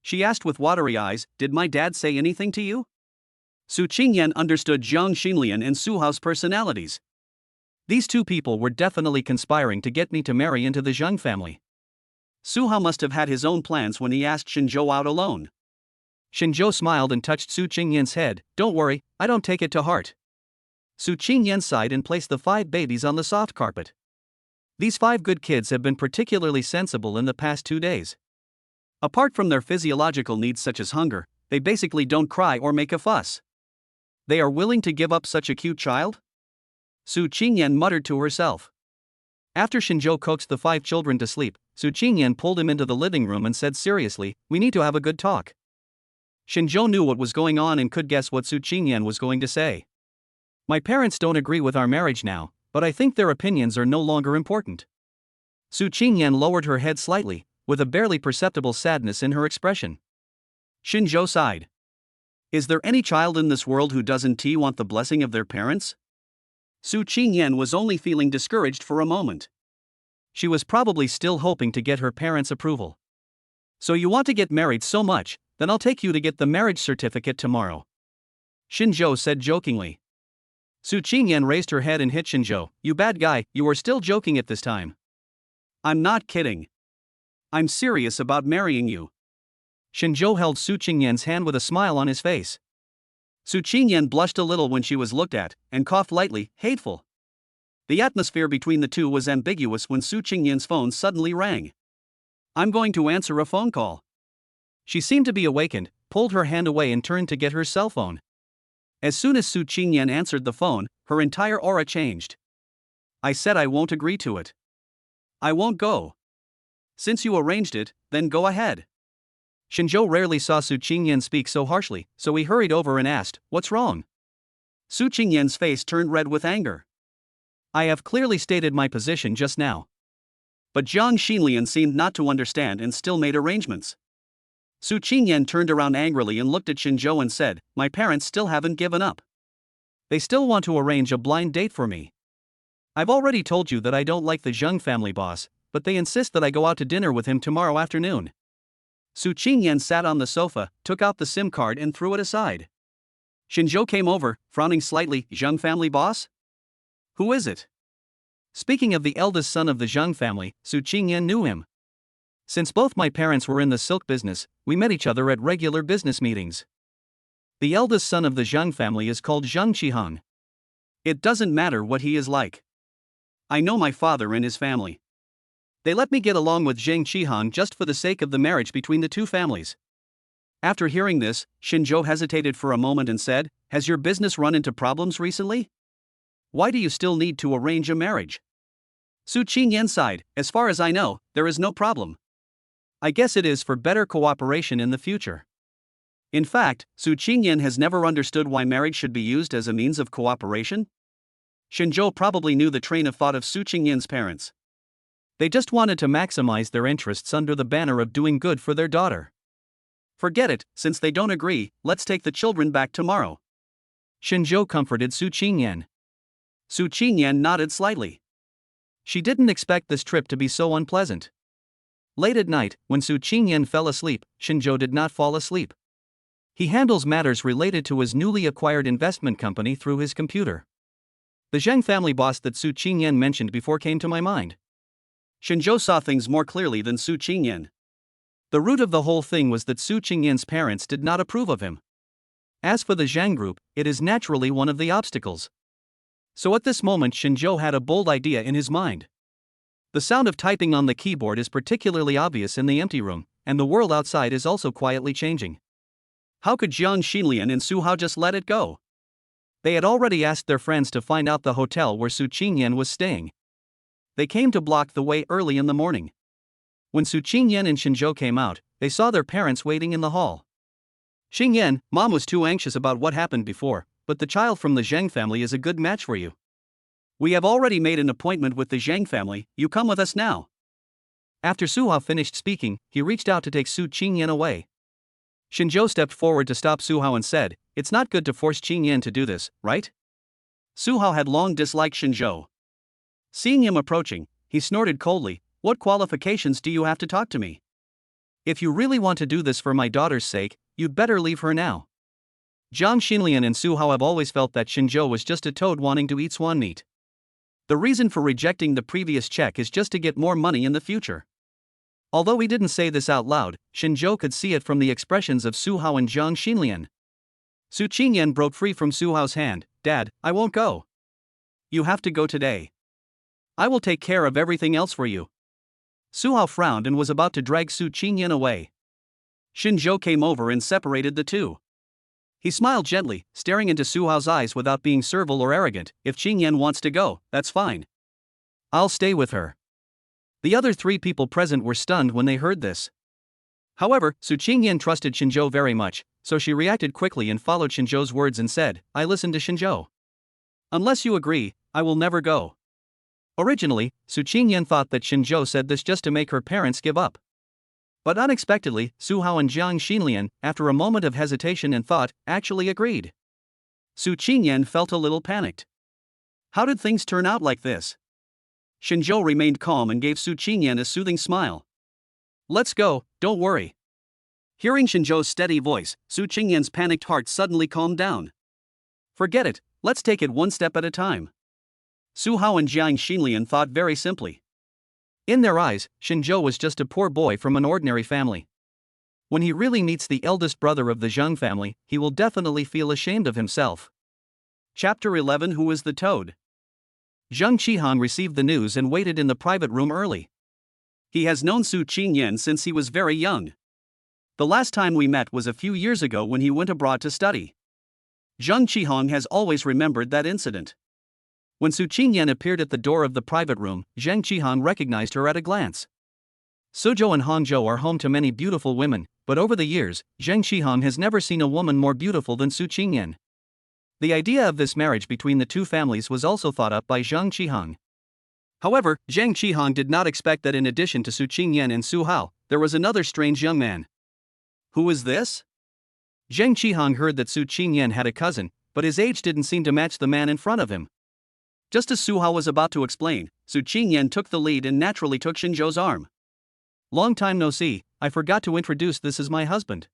She asked with watery eyes, "Did my dad say anything to you?" Su Qingyan understood Jiang Xinlian and Su Hao's personalities. These two people were definitely conspiring to get me to marry into the Zheng family. Su Hao must have had his own plans when he asked Shinjo out alone. Shinjo smiled and touched Su Qingyan's head. "Don't worry, I don't take it to heart." Su Qingyan sighed and placed the 5 babies on the soft carpet. These 5 good kids have been particularly sensible in the past 2 days. Apart from their physiological needs such as hunger, they basically don't cry or make a fuss. They are willing to give up such a cute child? Su Qingyan muttered to herself. After Shinjo coaxed the 5 children to sleep, Su Qingyan pulled him into the living room and said seriously, "We need to have a good talk." Shinjo knew what was going on and could guess what Su Qingyan was going to say. "My parents don't agree with our marriage now, but I think their opinions are no longer important." Su Qingyan lowered her head slightly, with a barely perceptible sadness in her expression. Shinjo sighed. Is there any child in this world who doesn't want the blessing of their parents? Su Qingyan was only feeling discouraged for a moment. She was probably still hoping to get her parents' approval. "So you want to get married so much, then I'll take you to get the marriage certificate tomorrow," Shinjo said jokingly. Su Qingyan raised her head and hit Shinjo. "You bad guy, you are still joking at this time." "I'm not kidding. I'm serious about marrying you." Shinjo held Su Qingyan's hand with a smile on his face. Su Qingyan blushed a little when she was looked at, and coughed lightly. Hateful. The atmosphere between the two was ambiguous when Su Qingyan's phone suddenly rang. "I'm going to answer a phone call." She seemed to be awakened, pulled her hand away and turned to get her cell phone. As soon as Su Qingyan answered the phone, her entire aura changed. "I said I won't agree to it. I won't go. Since you arranged it, then go ahead." Shinjo rarely saw Su Qingyan speak so harshly, so he hurried over and asked, "What's wrong?" Su Qingyan's face turned red with anger. "I have clearly stated my position just now." But Jiang Xinlian seemed not to understand and still made arrangements. Su Qingyan turned around angrily and looked at Shinjo and said, "My parents still haven't given up. They still want to arrange a blind date for me. I've already told you that I don't like the Zheng family boss, but they insist that I go out to dinner with him tomorrow afternoon." Su Qingyan sat on the sofa, took out the SIM card and threw it aside. Shinjo came over, frowning slightly. "Zheng family boss? Who is it?" Speaking of the eldest son of the Zheng family, Su Qingyan knew him. "Since both my parents were in the silk business, we met each other at regular business meetings. The eldest son of the Zheng family is called Zheng Qihang. It doesn't matter what he is like. I know my father and his family. They let me get along with Zheng Qihang just for the sake of the marriage between the two families." After hearing this, Shinjo hesitated for a moment and said, "Has your business run into problems recently? Why do you still need to arrange a marriage?" Su Qingyan sighed. "As far as I know, there is no problem. I guess it is for better cooperation in the future." In fact, Su Qingyan has never understood why marriage should be used as a means of cooperation. Shinjo probably knew the train of thought of Su Qingyan's parents. They just wanted to maximize their interests under the banner of doing good for their daughter. "Forget it, since they don't agree, let's take the children back tomorrow," Shinjo comforted Su Qingyan. Su Qingyan nodded slightly. She didn't expect this trip to be so unpleasant. Late at night, when Su Qingyan fell asleep, Shinjo did not fall asleep. He handles matters related to his newly acquired investment company through his computer. The Zheng family boss that Su Qingyan mentioned before came to my mind. Shinjo saw things more clearly than Su Qingyan. The root of the whole thing was that Su Qingyan's parents did not approve of him. As for the Zheng group, it is naturally one of the obstacles. So at this moment Shinjo had a bold idea in his mind. The sound of typing on the keyboard is particularly obvious in the empty room, and the world outside is also quietly changing. How could Jiang Xinlian and Su Hao just let it go? They had already asked their friends to find out the hotel where Su Qingyan was staying. they came to block the way early in the morning. When Su Qingyan and Shinzhou came out, they saw their parents waiting in the hall. Xingyan, Mom was too anxious about what happened before, but the child from the Zhang family is a good match for you. We have already made an appointment with the Zhang family, you come with us now. After Su Hao finished speaking, he reached out to take Su Qingyan away. Shinzhou stepped forward to stop Su Hao and said, "It's not good to force Qingyan to do this, right?" Su Hao had long disliked Shinzhou. Seeing him approaching, he snorted coldly, "What qualifications do you have to talk to me? If you really want to do this for my daughter's sake, you'd better leave her now." Zhang Xinlian and Su Hao have always felt that Shinzhou was just a toad wanting to eat swan meat. The reason for rejecting the previous check is just to get more money in the future. Although he didn't say this out loud, Shinzhou could see it from the expressions of Su Hao and Zhang Xinlian. Su Qingyan broke free from Su Hao's hand. "Dad, I won't go. You have to go today. I will take care of everything else for you." Su Hao frowned and was about to drag Su Qingyan away. Shinzhou came over and separated the two. He smiled gently, staring into Su Hao's eyes without being servile or arrogant. "If Qingyan wants to go, that's fine. I'll stay with her." The other three people present were stunned when they heard this. However, Su Qingyan trusted Shinzhou very much, so she reacted quickly and followed Shinzhou's words and said, "I listen to Shinzhou. Unless you agree, I will never go." Originally, Su Qingyan thought that Shinzhou said this just to make her parents give up. But unexpectedly, Su Hao and Zhang Xinlian, after a moment of hesitation and thought, actually agreed. Su Qingyan felt a little panicked. How did things turn out like this? Shinzhou remained calm and gave Su Qingyan a soothing smile. "Let's go, don't worry." Hearing Shinzhou's steady voice, Su Qingyan's panicked heart suddenly calmed down. "Forget it, let's take it one step at a time." Su Hao and Zhang Xinlian thought very simply. In their eyes, Shinzhou was just a poor boy from an ordinary family. When he really meets the eldest brother of the Zhang family, he will definitely feel ashamed of himself. Chapter 11. Who is the Toad? Zhang Qihang received the news and waited in the private room early. He has known Su Qingyan since he was very young. The last time we met was a few years ago when he went abroad to study. Zhang Qihang has always remembered that incident. When Su Qingyan appeared at the door of the private room, Zhang Qihang recognized her at a glance. Suzhou and Hangzhou are home to many beautiful women, but over the years, Zhang Qihang has never seen a woman more beautiful than Su Qingyan. The idea of this marriage between the two families was also thought up by Zhang Qihang. However, Zhang Qihang did not expect that in addition to Su Qingyan and Su Hao, there was another strange young man. Who is this? Zhang Qihang heard that Su Qingyan had a cousin, but his age didn't seem to match the man in front of him. Just as Su Hao was about to explain, Su Qingyan took the lead and naturally took Shinzhou's arm. "Long time no see, I forgot to introduce, this is my husband."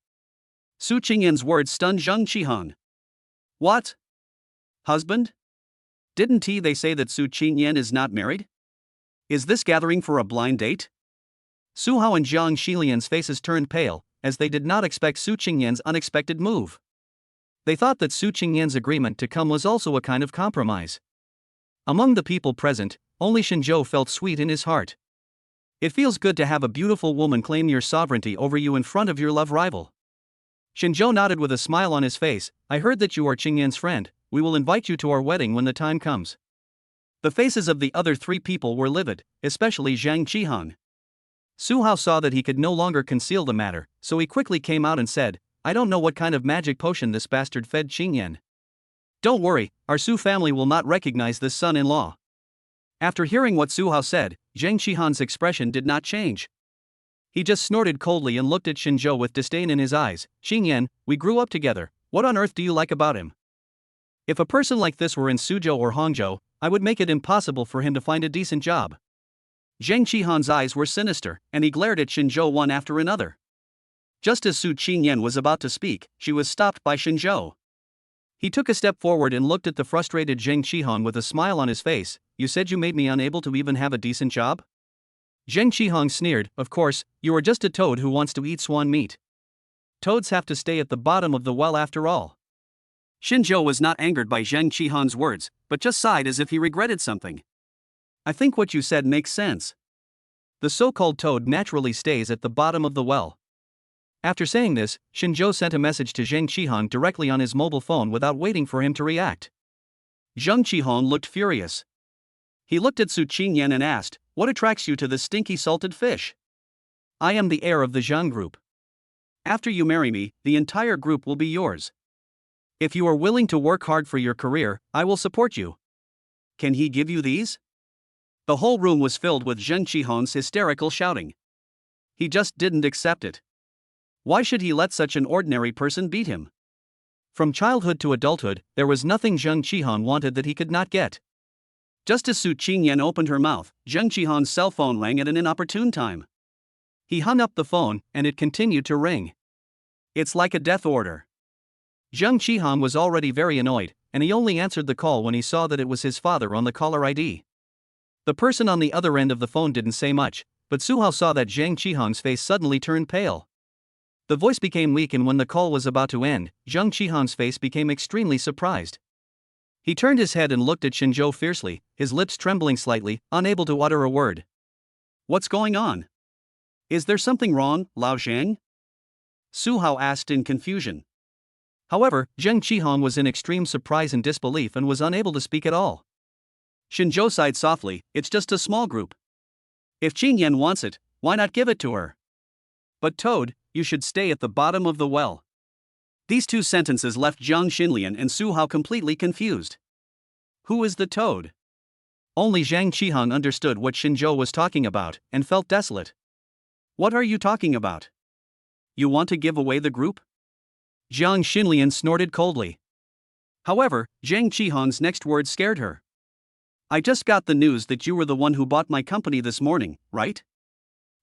Su Qingyan's words stunned Zhang Qihang. "What? Husband? Didn't they say that Su Qingyan is not married? Is this gathering for a blind date?" Su Hao and Zhang Xilian's faces turned pale, as they did not expect Su Qingyan's unexpected move. They thought that Su Qingyan's agreement to come was also a kind of compromise. Among the people present, only Shinzhou felt sweet in his heart. It feels good to have a beautiful woman claim your sovereignty over you in front of your love rival. Shinzhou nodded with a smile on his face. "I heard that you are Qingyan's friend, we will invite you to our wedding when the time comes." The faces of the other three people were livid, especially Zhang Qihang. Su Hao saw that he could no longer conceal the matter, so he quickly came out and said, "I don't know what kind of magic potion this bastard fed Qingyan. Don't worry, our Su family will not recognize this son-in-law." After hearing what Su Hao said, Zhang Qihang's expression did not change. He just snorted coldly and looked at Shinzhou with disdain in his eyes. "Qingyan, we grew up together, what on earth do you like about him? If a person like this were in Suzhou or Hangzhou, I would make it impossible for him to find a decent job." Zhang Qihang's eyes were sinister, and he glared at Shinzhou one after another. Just as Su Qingyan was about to speak, she was stopped by Shinzhou. He took a step forward and looked at the frustrated Zhang Qihang with a smile on his face. "You said you made me unable to even have a decent job?" Zhang Qihang sneered, "Of course, you are just a toad who wants to eat swan meat. Toads have to stay at the bottom of the well after all." Shinzhou was not angered by Zhang Qihang's words, but just sighed as if he regretted something. "I think what you said makes sense. The so-called toad naturally stays at the bottom of the well." After saying this, Shinzhou sent a message to Zhang Qihang directly on his mobile phone without waiting for him to react. Zhang Qihang looked furious. He looked at Su Qingyan and asked, "What attracts you to this stinky salted fish?" "I am the heir of the Zhang group. After you marry me, the entire group will be yours. If you are willing to work hard for your career, I will support you." "Can he give you these?" The whole room was filled with Zheng Qihan's hysterical shouting. He just didn't accept it. Why should he let such an ordinary person beat him? From childhood to adulthood, there was nothing Zheng Qihan wanted that he could not get. Just as Su Qingyan opened her mouth, Zheng Qihan's cell phone rang at an inopportune time. He hung up the phone, and it continued to ring. It's like a death order. Zheng Qihan was already very annoyed, and he only answered the call when he saw that it was his father on the caller ID. The person on the other end of the phone didn't say much, but Su Hao saw that Zheng Qihan's face suddenly turned pale. The voice became weak, and when the call was about to end, Zheng Qihan's face became extremely surprised. He turned his head and looked at Xinzhou fiercely, his lips trembling slightly, unable to utter a word. "What's going on? Is there something wrong, Lao Zhang?" Su Hao asked in confusion. However, Zheng Qihan was in extreme surprise and disbelief and was unable to speak at all. Xinzhou sighed softly, "It's just a small group. If Qingyan wants it, why not give it to her? But Toad, you should stay at the bottom of the well." These two sentences left Zhang Xinlian and Su Hao completely confused. Who is the Toad? Only Zhang Qihan understood what Xinzhou was talking about, and felt desolate. "What are you talking about? You want to give away the group?" Zhang Xinlian snorted coldly. However, Zhang Qihan's next words scared her. "I just got the news that you were the one who bought my company this morning, right?"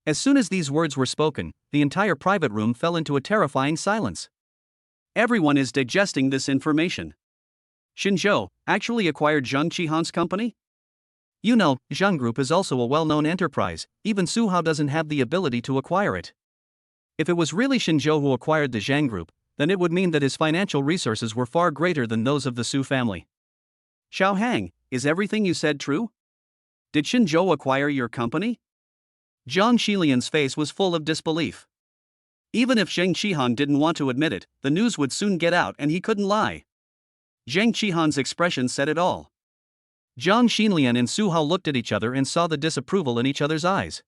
As soon as these words were spoken, the entire private room fell into a terrifying silence. Everyone is digesting this information. Xinzhou actually acquired Zhang Qihan's company? You know, Zhang Group is also a well-known enterprise, even Su Hao doesn't have the ability to acquire it. If it was really Xinzhou who acquired the Zhang Group, then it would mean that his financial resources were far greater than those of the Su family. Xiao Hang, is everything you said true? Did Xinzhou acquire your company? Zhang Xilian's face was full of disbelief. Even if Zheng Qihan didn't want to admit it, the news would soon get out and he couldn't lie. Zheng Qihan's expression said it all. Zhang Xinlian and Su Hao looked at each other and saw the disapproval in each other's eyes.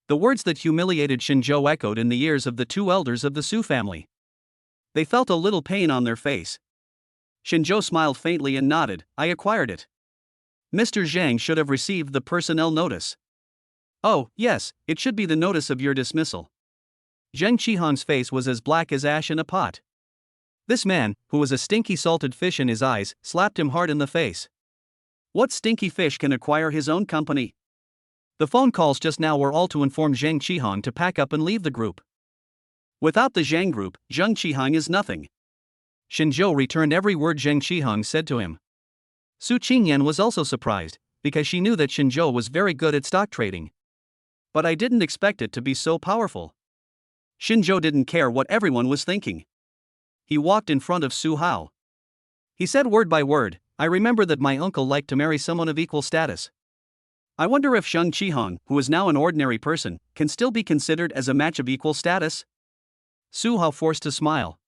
The words that humiliated Xinzhou echoed in the ears of the two elders of the Su family. They felt a little pain on their face. Xinzhou smiled faintly and nodded, "I acquired it. Mr. Zhang should have received the personnel notice." "Oh, yes, it should be the notice of your dismissal." Zheng Qihan's face was as black as ash in a pot. This man, who was a stinky salted fish in his eyes, slapped him hard in the face. What stinky fish can acquire his own company? The phone calls just now were all to inform Zheng Qihan to pack up and leave the group. Without the Zhang group, Zheng Qihan is nothing. Xinzhou returned every word Zheng Qihan said to him. Su Qingyan was also surprised, because she knew that Xinzhou was very good at stock trading. But I didn't expect it to be so powerful. Xinzhou didn't care what everyone was thinking. He walked in front of Su Hao. He said word by word, "I remember that my uncle liked to marry someone of equal status. I wonder if Zheng Qihan, who is now an ordinary person, can still be considered as a match of equal status?" Su Hao forced a smile.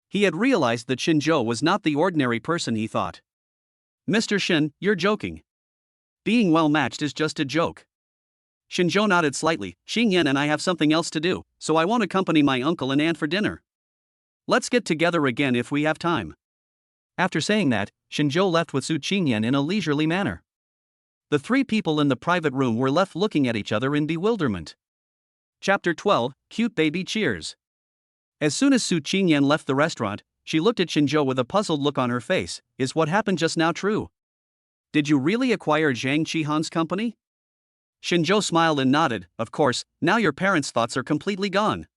He had realized that Xinzhou was not the ordinary person he thought. "Mr. Xin, you're joking. Being well matched is just a joke." Xinzhou nodded slightly. "Xingyan and I have something else to do, so I won't accompany my uncle and aunt for dinner. Let's get together again if we have time." After saying that, Xinzhou left with Su Qingyan in a leisurely manner. The three people in the private room were left looking at each other in bewilderment. Chapter 12, Cute Baby Cheers. As soon as Su Qingyan left the restaurant, she looked at Xinzhou with a puzzled look on her face. "Is what happened just now true? Did you really acquire Zhang Qihan's company?" Xinzhou smiled and nodded. "Of course, now your parents' thoughts are completely gone.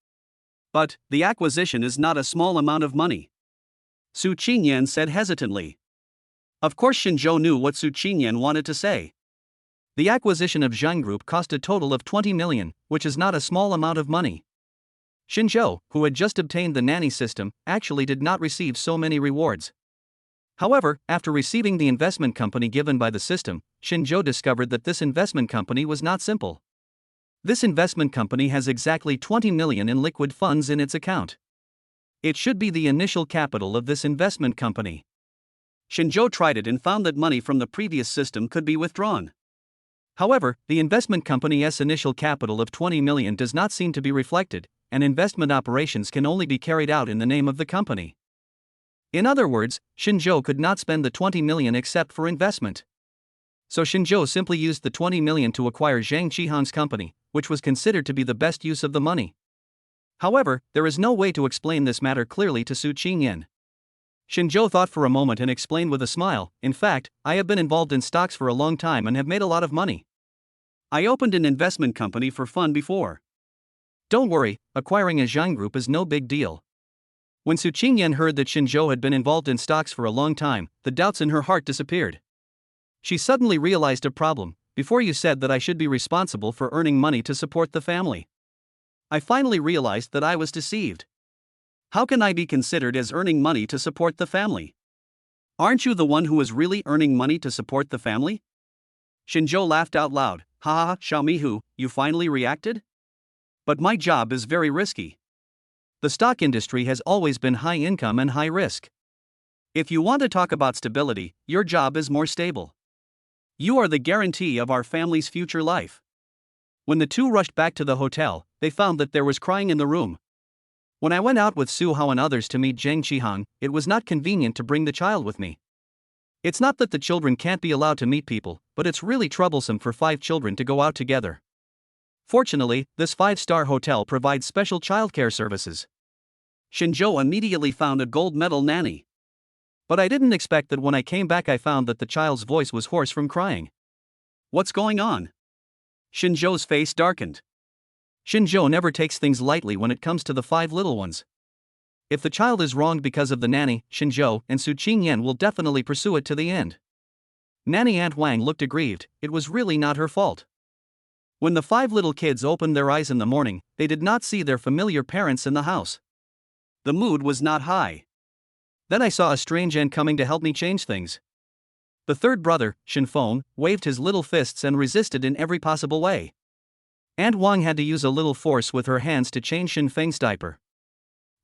But, the acquisition is not a small amount of money." Su Qingyan said hesitantly. Of course Xinzhou knew what Su Qingyan wanted to say. The acquisition of Zhang Group cost a total of 20 million, which is not a small amount of money. Xinzhou, who had just obtained the nanny system, actually did not receive so many rewards. However, after receiving the investment company given by the system, Xinzhou discovered that this investment company was not simple. This investment company has exactly 20 million in liquid funds in its account. It should be the initial capital of this investment company. Shinzhou tried it and found that money from the previous system could be withdrawn. However, the investment company's initial capital of 20 million does not seem to be reflected, and investment operations can only be carried out in the name of the company. In other words, Shinzhou could not spend the 20 million except for investment. So Shinzhou simply used the 20 million to acquire Zhang Qihang's company, which was considered to be the best use of the money. However, there is no way to explain this matter clearly to Su Qingyan. Shinzhou thought for a moment and explained with a smile, "In fact, I have been involved in stocks for a long time and have made a lot of money. I opened an investment company for fun before. Don't worry, acquiring a Zhang group is no big deal." When Su Qingyan heard that Shinzhou had been involved in stocks for a long time, the doubts in her heart disappeared. She suddenly realized a problem. "Before you said that I should be responsible for earning money to support the family. I finally realized that I was deceived. How can I be considered as earning money to support the family? Aren't you the one who is really earning money to support the family?" Shinzhou laughed out loud. "Ha ha ha, Xiaomihu, you finally reacted? But my job is very risky. The stock industry has always been high income and high risk. If you want to talk about stability, your job is more stable. You are the guarantee of our family's future life." When the two rushed back to the hotel, they found that there was crying in the room. "When I went out with Su Hao and others to meet Zhang Qihang, it was not convenient to bring the child with me. It's not that the children can't be allowed to meet people, but it's really troublesome for 5 children to go out together. Fortunately, this 5-star hotel provides special childcare services." Shinzhou immediately found a gold medal nanny. "But I didn't expect that when I came back I found that the child's voice was hoarse from crying. What's going on?" Shinzhou's face darkened. Shinzhou never takes things lightly when it comes to the 5 little ones. If the child is wronged because of the nanny, Shinzhou and Su Qingyan will definitely pursue it to the end. Nanny Aunt Wang looked aggrieved. It was really not her fault. When the 5 little kids opened their eyes in the morning, they did not see their familiar parents in the house. The mood was not high. Then I saw a strange aunt coming to help me change things. The third brother, Shinfeng, waved his little fists and resisted in every possible way. Aunt Wang had to use a little force with her hands to change Shinfeng's diaper.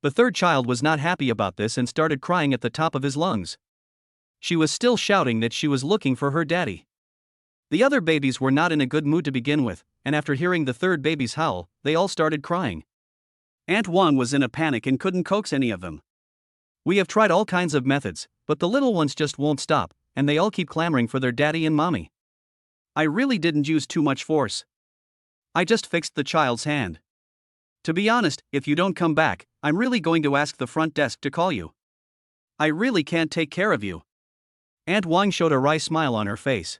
The third child was not happy about this and started crying at the top of his lungs. She was still shouting that she was looking for her daddy. The other babies were not in a good mood to begin with, and after hearing the third baby's howl, they all started crying. Aunt Wang was in a panic and couldn't coax any of them. "We have tried all kinds of methods, but the little ones just won't stop, and they all keep clamoring for their daddy and mommy. I really didn't use too much force. I just fixed the child's hand. To be honest, if you don't come back, I'm really going to ask the front desk to call you. I really can't take care of you." Aunt Wang showed a wry smile on her face.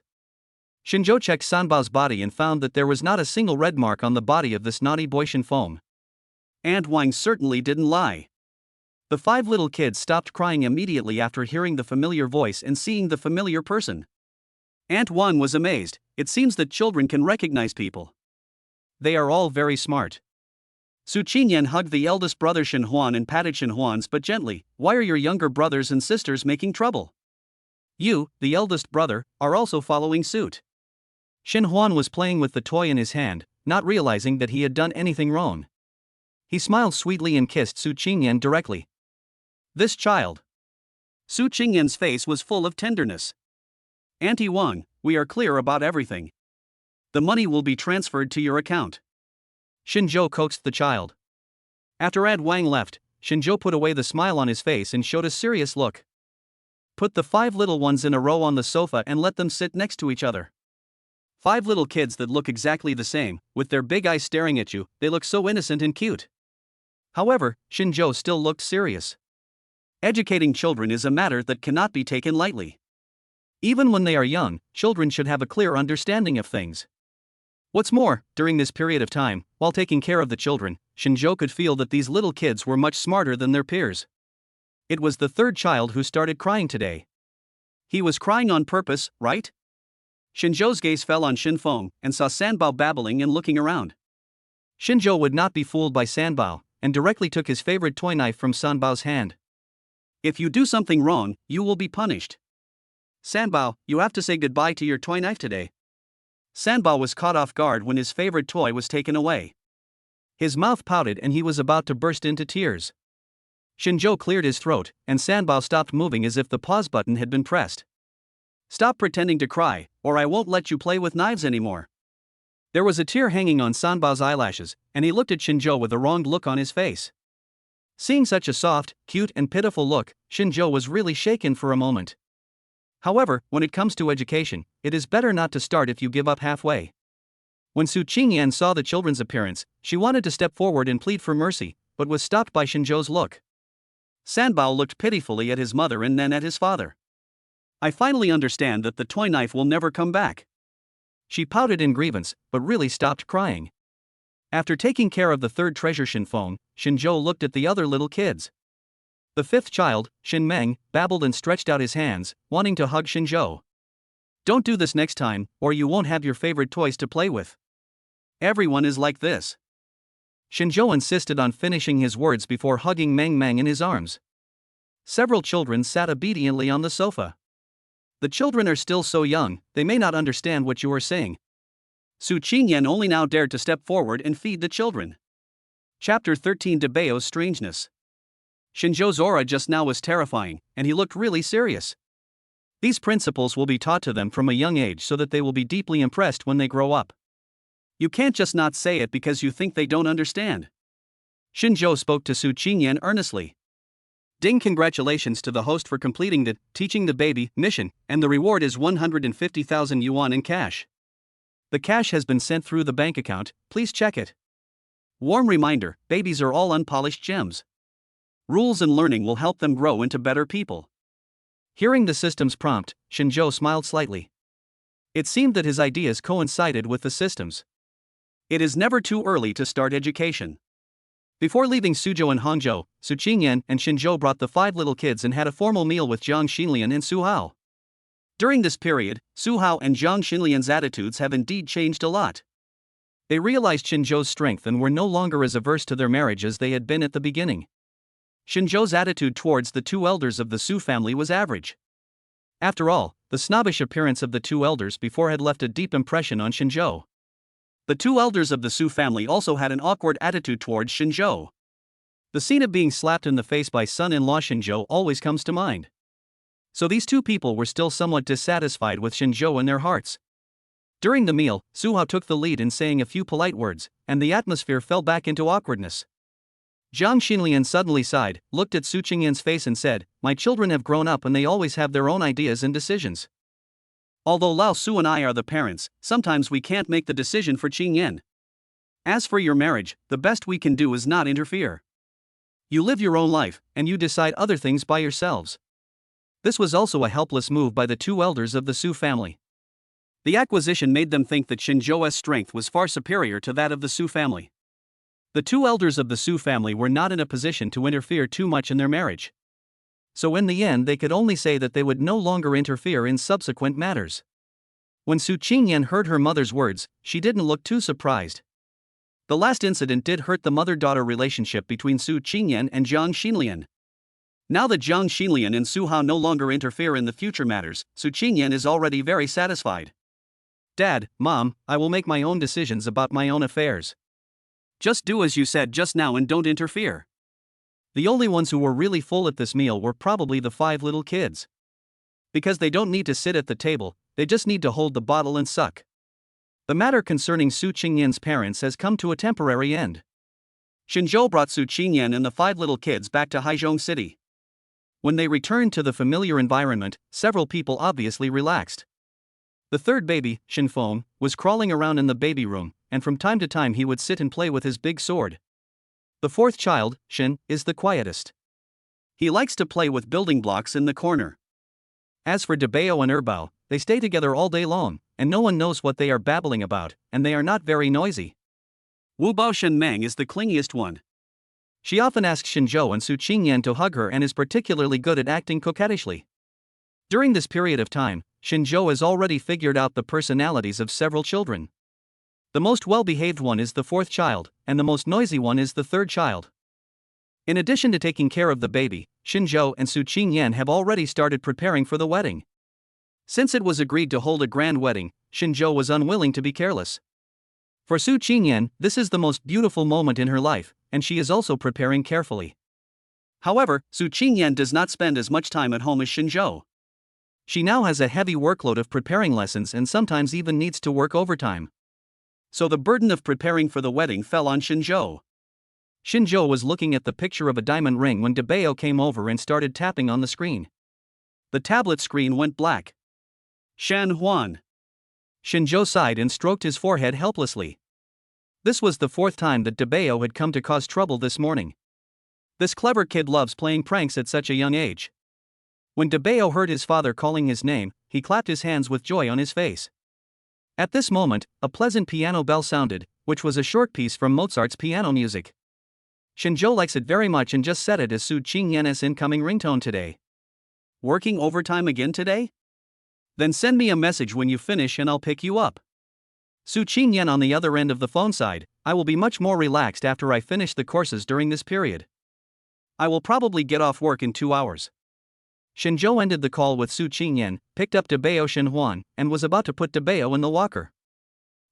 Shinzhou checked Sanbao's body and found that there was not a single red mark on the body of this naughty boy Shinfeng. Aunt Wang certainly didn't lie. The 5 little kids stopped crying immediately after hearing the familiar voice and seeing the familiar person. Aunt Wang was amazed. It seems that children can recognize people. They are all very smart. Su Qingyan hugged the eldest brother Shinhuan and patted Shinhuan's but gently. "Why are your younger brothers and sisters making trouble? You, the eldest brother, are also following suit." Shinhuan was playing with the toy in his hand, not realizing that he had done anything wrong. He smiled sweetly and kissed Su Qingyan directly. "This child." Su Qingyan's face was full of tenderness. "Auntie Wang, we are clear about everything. The money will be transferred to your account." Shinzhou coaxed the child. After Aunt Wang left, Shinzhou put away the smile on his face and showed a serious look. "Put the 5 little ones in a row on the sofa and let them sit next to each other. 5 little kids that look exactly the same, with their big eyes staring at you. They look so innocent and cute." However, Shinzhou still looked serious. Educating children is a matter that cannot be taken lightly. Even when they are young, children should have a clear understanding of things. What's more, during this period of time, while taking care of the children, Shinzhou could feel that these little kids were much smarter than their peers. It was the third child who started crying today. He was crying on purpose, right? Shinzhou's gaze fell on Shinfeng and saw Sanbao babbling and looking around. Shinzhou would not be fooled by Sanbao, and directly took his favorite toy knife from Sanbao's hand. "If you do something wrong, you will be punished. Sanbao, you have to say goodbye to your toy knife today." Sanbao was caught off guard when his favorite toy was taken away. His mouth pouted and he was about to burst into tears. Shinzhou cleared his throat, and Sanbao stopped moving as if the pause button had been pressed. Stop pretending to cry, or I won't let you play with knives anymore. There was a tear hanging on Sanbao's eyelashes, and he looked at Shinzhou with a wronged look on his face. Seeing such a soft, cute and pitiful look, Shinzhou was really shaken for a moment. However, when it comes to education, it is better not to start if you give up halfway. When Su Qingyan saw the children's appearance, she wanted to step forward and plead for mercy, but was stopped by Shinzhou's look. Sanbao looked pitifully at his mother and then at his father. I finally understand that the toy knife will never come back. She pouted in grievance, but really stopped crying. After taking care of the third treasure Shinfeng, Shinzhou looked at the other little kids. The fifth child, Shinmeng, babbled and stretched out his hands, wanting to hug Shinzhou. Don't do this next time, or you won't have your favorite toys to play with. Everyone is like this. Shinzhou insisted on finishing his words before hugging Meng Meng in his arms. Several children sat obediently on the sofa. The children are still so young, they may not understand what you are saying. Su Qingyan only now dared to step forward and feed the children. Chapter 13 Debao's Strangeness. Shinzhou's aura just now was terrifying, and he looked really serious. These principles will be taught to them from a young age so that they will be deeply impressed when they grow up. You can't just not say it because you think they don't understand. Shinzhou spoke to Su Qingyan earnestly. Ding, congratulations to the host for completing the Teaching the Baby mission, and the reward is 150,000 yuan in cash. The cash has been sent through the bank account, please check it. Warm reminder, babies are all unpolished gems. Rules and learning will help them grow into better people. Hearing the system's prompt, Shinzhou smiled slightly. It seemed that his ideas coincided with the system's. It is never too early to start education. Before leaving Suzhou and Hangzhou, Su Qingyan and Shinzhou brought the 5 little kids and had a formal meal with Zhang Xinlian and Su Hao. During this period, Su Hao and Zhang Xinlian's attitudes have indeed changed a lot. They realized Shinzhou's strength and were no longer as averse to their marriage as they had been at the beginning. Shinzhou's attitude towards the 2 elders of the Su family was average. After all, the snobbish appearance of the 2 elders before had left a deep impression on Shinzhou. The 2 elders of the Su family also had an awkward attitude towards Shinzhou. The scene of being slapped in the face by son-in-law Shinzhou always comes to mind. So these 2 people were still somewhat dissatisfied with Shinzhou in their hearts. During the meal, Su Hao took the lead in saying a few polite words, and the atmosphere fell back into awkwardness. Zhang Xinlian suddenly sighed, looked at Su Qingyan's face and said, "My children have grown up and they always have their own ideas and decisions. Although Lao Su and I are the parents, sometimes we can't make the decision for Qingyan. As for your marriage, the best we can do is not interfere. You live your own life, and you decide other things by yourselves." This was also a helpless move by the 2 elders of the Su family. The acquisition made them think that Shinzhou's strength was far superior to that of the Su family. The 2 elders of the Su family were not in a position to interfere too much in their marriage. So in the end they could only say that they would no longer interfere in subsequent matters. When Su Qingyan heard her mother's words, she didn't look too surprised. The last incident did hurt the mother-daughter relationship between Su Qingyan and Zhang Xinlian. Now that Zhang Xinlian and Su Hao no longer interfere in the future matters, Su Qingyan is already very satisfied. Dad, Mom, I will make my own decisions about my own affairs. Just do as you said just now and don't interfere. The only ones who were really full at this meal were probably the 5 little kids. Because they don't need to sit at the table, they just need to hold the bottle and suck. The matter concerning Su Qingyan's parents has come to a temporary end. Shinzhou brought Su Qingyan and the 5 little kids back to Haizhong City. When they returned to the familiar environment, several people obviously relaxed. The third baby, Shinfeng, was crawling around in the baby room, and from time to time he would sit and play with his big sword. The fourth child, Shin, is the quietest. He likes to play with building blocks in the corner. As for Debao and Erbao, they stay together all day long, and no one knows what they are babbling about, and they are not very noisy. Wu Bao Shenmeng is the clingiest one. She often asks Shinzhou and Su Qingyan to hug her and is particularly good at acting coquettishly. During this period of time, Shinzhou has already figured out the personalities of several children. The most well-behaved one is the 4th child, and the most noisy one is the 3rd child. In addition to taking care of the baby, Shinzhou and Su Qingyan have already started preparing for the wedding. Since it was agreed to hold a grand wedding, Shinzhou was unwilling to be careless. For Su Qingyan, this is the most beautiful moment in her life, and she is also preparing carefully. However, Su Qingyan does not spend as much time at home as Xinzhou. She now has a heavy workload of preparing lessons and sometimes even needs to work overtime. So the burden of preparing for the wedding fell on Xinzhou. Xinzhou was looking at the picture of a diamond ring when Debeo came over and started tapping on the screen. The tablet screen went black. Shan Huan. Xinzhou sighed and stroked his forehead helplessly. This was the fourth time that Debeo had come to cause trouble this morning. This clever kid loves playing pranks at such a young age. When Debeo heard his father calling his name, he clapped his hands with joy on his face. At this moment, a pleasant piano bell sounded, which was a short piece from Mozart's piano music. Xinzhou likes it very much and just set it as Su Qingyan's incoming ringtone today. Working overtime again today? Then send me a message when you finish and I'll pick you up. Su Qingyan on the other end of the phone side, I will be much more relaxed after I finish the courses during this period. I will probably get off work in 2 hours. Xinzhou ended the call with Su Qingyan, picked up Debeo Shenhuan, and was about to put Debeo in the walker.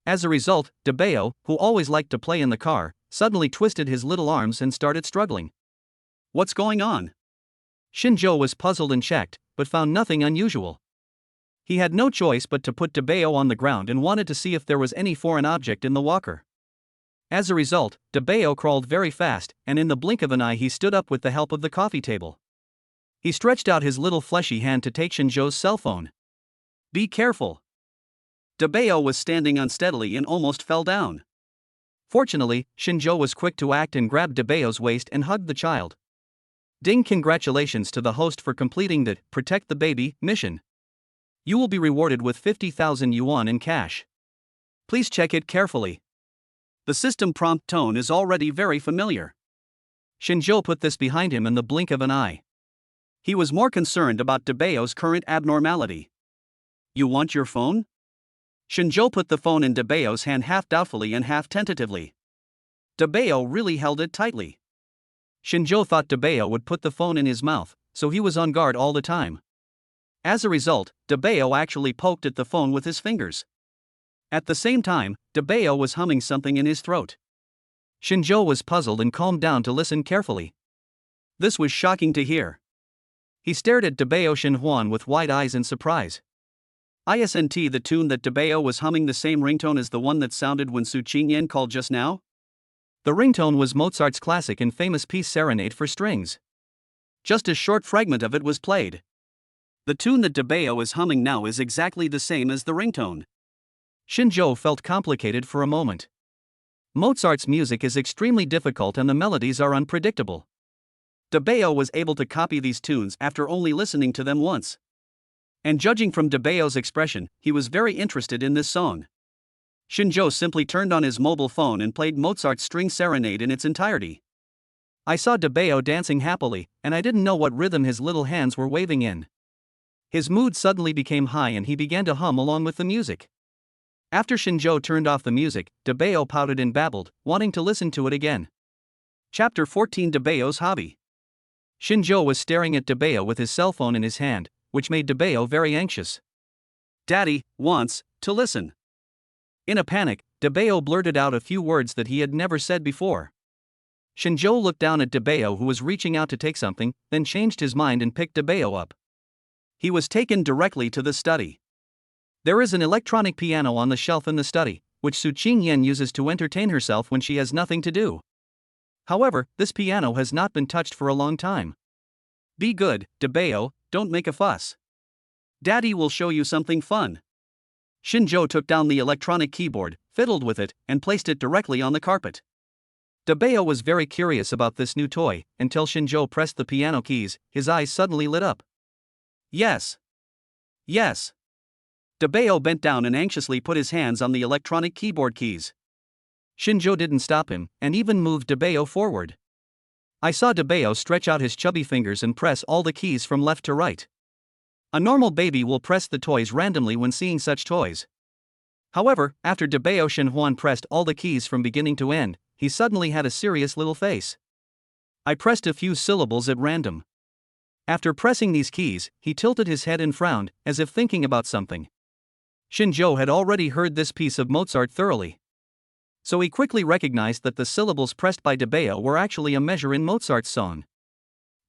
As a result, Debeo, who always liked to play in the car, suddenly twisted his little arms and started struggling. What's going on? Xinzhou was puzzled and checked, but found nothing unusual. He had no choice but to put Debeo on the ground and wanted to see if there was any foreign object in the walker. As a result, Debeo crawled very fast, and in the blink of an eye he stood up with the help of the coffee table. He stretched out his little fleshy hand to take Xinzhou's cell phone. Be careful. Debeo was standing unsteadily and almost fell down. Fortunately, Xinzhou was quick to act and grabbed Debeo's waist and hugged the child. Ding! Congratulations to the host for completing the Protect the Baby mission. You will be rewarded with 50,000 yuan in cash. Please check it carefully. The system prompt tone is already very familiar. Xinzhou put this behind him in the blink of an eye. He was more concerned about Debeo's current abnormality. You want your phone? Xinzhou put the phone in Debeo's hand half doubtfully and half tentatively. Debeo really held it tightly. Xinzhou thought Debeo would put the phone in his mouth, so he was on guard all the time. As a result, Debeo actually poked at the phone with his fingers. At the same time, Debeo was humming something in his throat. Xinzhou was puzzled and calmed down to listen carefully. This was shocking to hear. He stared at Debeo Shenhuan with wide eyes in surprise. Isn't the tune that Debeo was humming the same ringtone as the one that sounded when Su Qingyan called just now? The ringtone was Mozart's classic and famous piece Serenade for Strings. Just a short fragment of it was played. The tune that Debeo is humming now is exactly the same as the ringtone. Xinzhou felt complicated for a moment. Mozart's music is extremely difficult and the melodies are unpredictable. Debeo was able to copy these tunes after only listening to them once. And judging from Debeo's expression, he was very interested in this song. Xinzhou simply turned on his mobile phone and played Mozart's String Serenade in its entirety. I saw Debeo dancing happily, and I didn't know what rhythm his little hands were waving in. His mood suddenly became high and he began to hum along with the music. After Xinzhou turned off the music, Debeo pouted and babbled, wanting to listen to it again. Chapter 14: Debeo's Hobby. Xinzhou was staring at Debeo with his cell phone in his hand, which made Debeo very anxious. Daddy wants to listen. In a panic, Debeo blurted out a few words that he had never said before. Xinzhou looked down at Debeo, who was reaching out to take something, then changed his mind and picked Debeo up. He was taken directly to the study. There is an electronic piano on the shelf in the study, which Su Qingyan uses to entertain herself when she has nothing to do. However, this piano has not been touched for a long time. Be good, Debeo, don't make a fuss. Daddy will show you something fun. Xinzhou took down the electronic keyboard, fiddled with it, and placed it directly on the carpet. Debeo was very curious about this new toy, until Xinzhou pressed the piano keys. His eyes suddenly lit up. Yes. Yes. Debeo bent down and anxiously put his hands on the electronic keyboard keys. Xinzhou didn't stop him, and even moved Debeo forward. I saw Debeo stretch out his chubby fingers and press all the keys from left to right. A normal baby will press the toys randomly when seeing such toys. However, after Debeo Shenhuan pressed all the keys from beginning to end, he suddenly had a serious little face. I pressed a few syllables at random. After pressing these keys, he tilted his head and frowned, as if thinking about something. Xinzhou had already heard this piece of Mozart thoroughly. So he quickly recognized that the syllables pressed by Debeo were actually a measure in Mozart's song.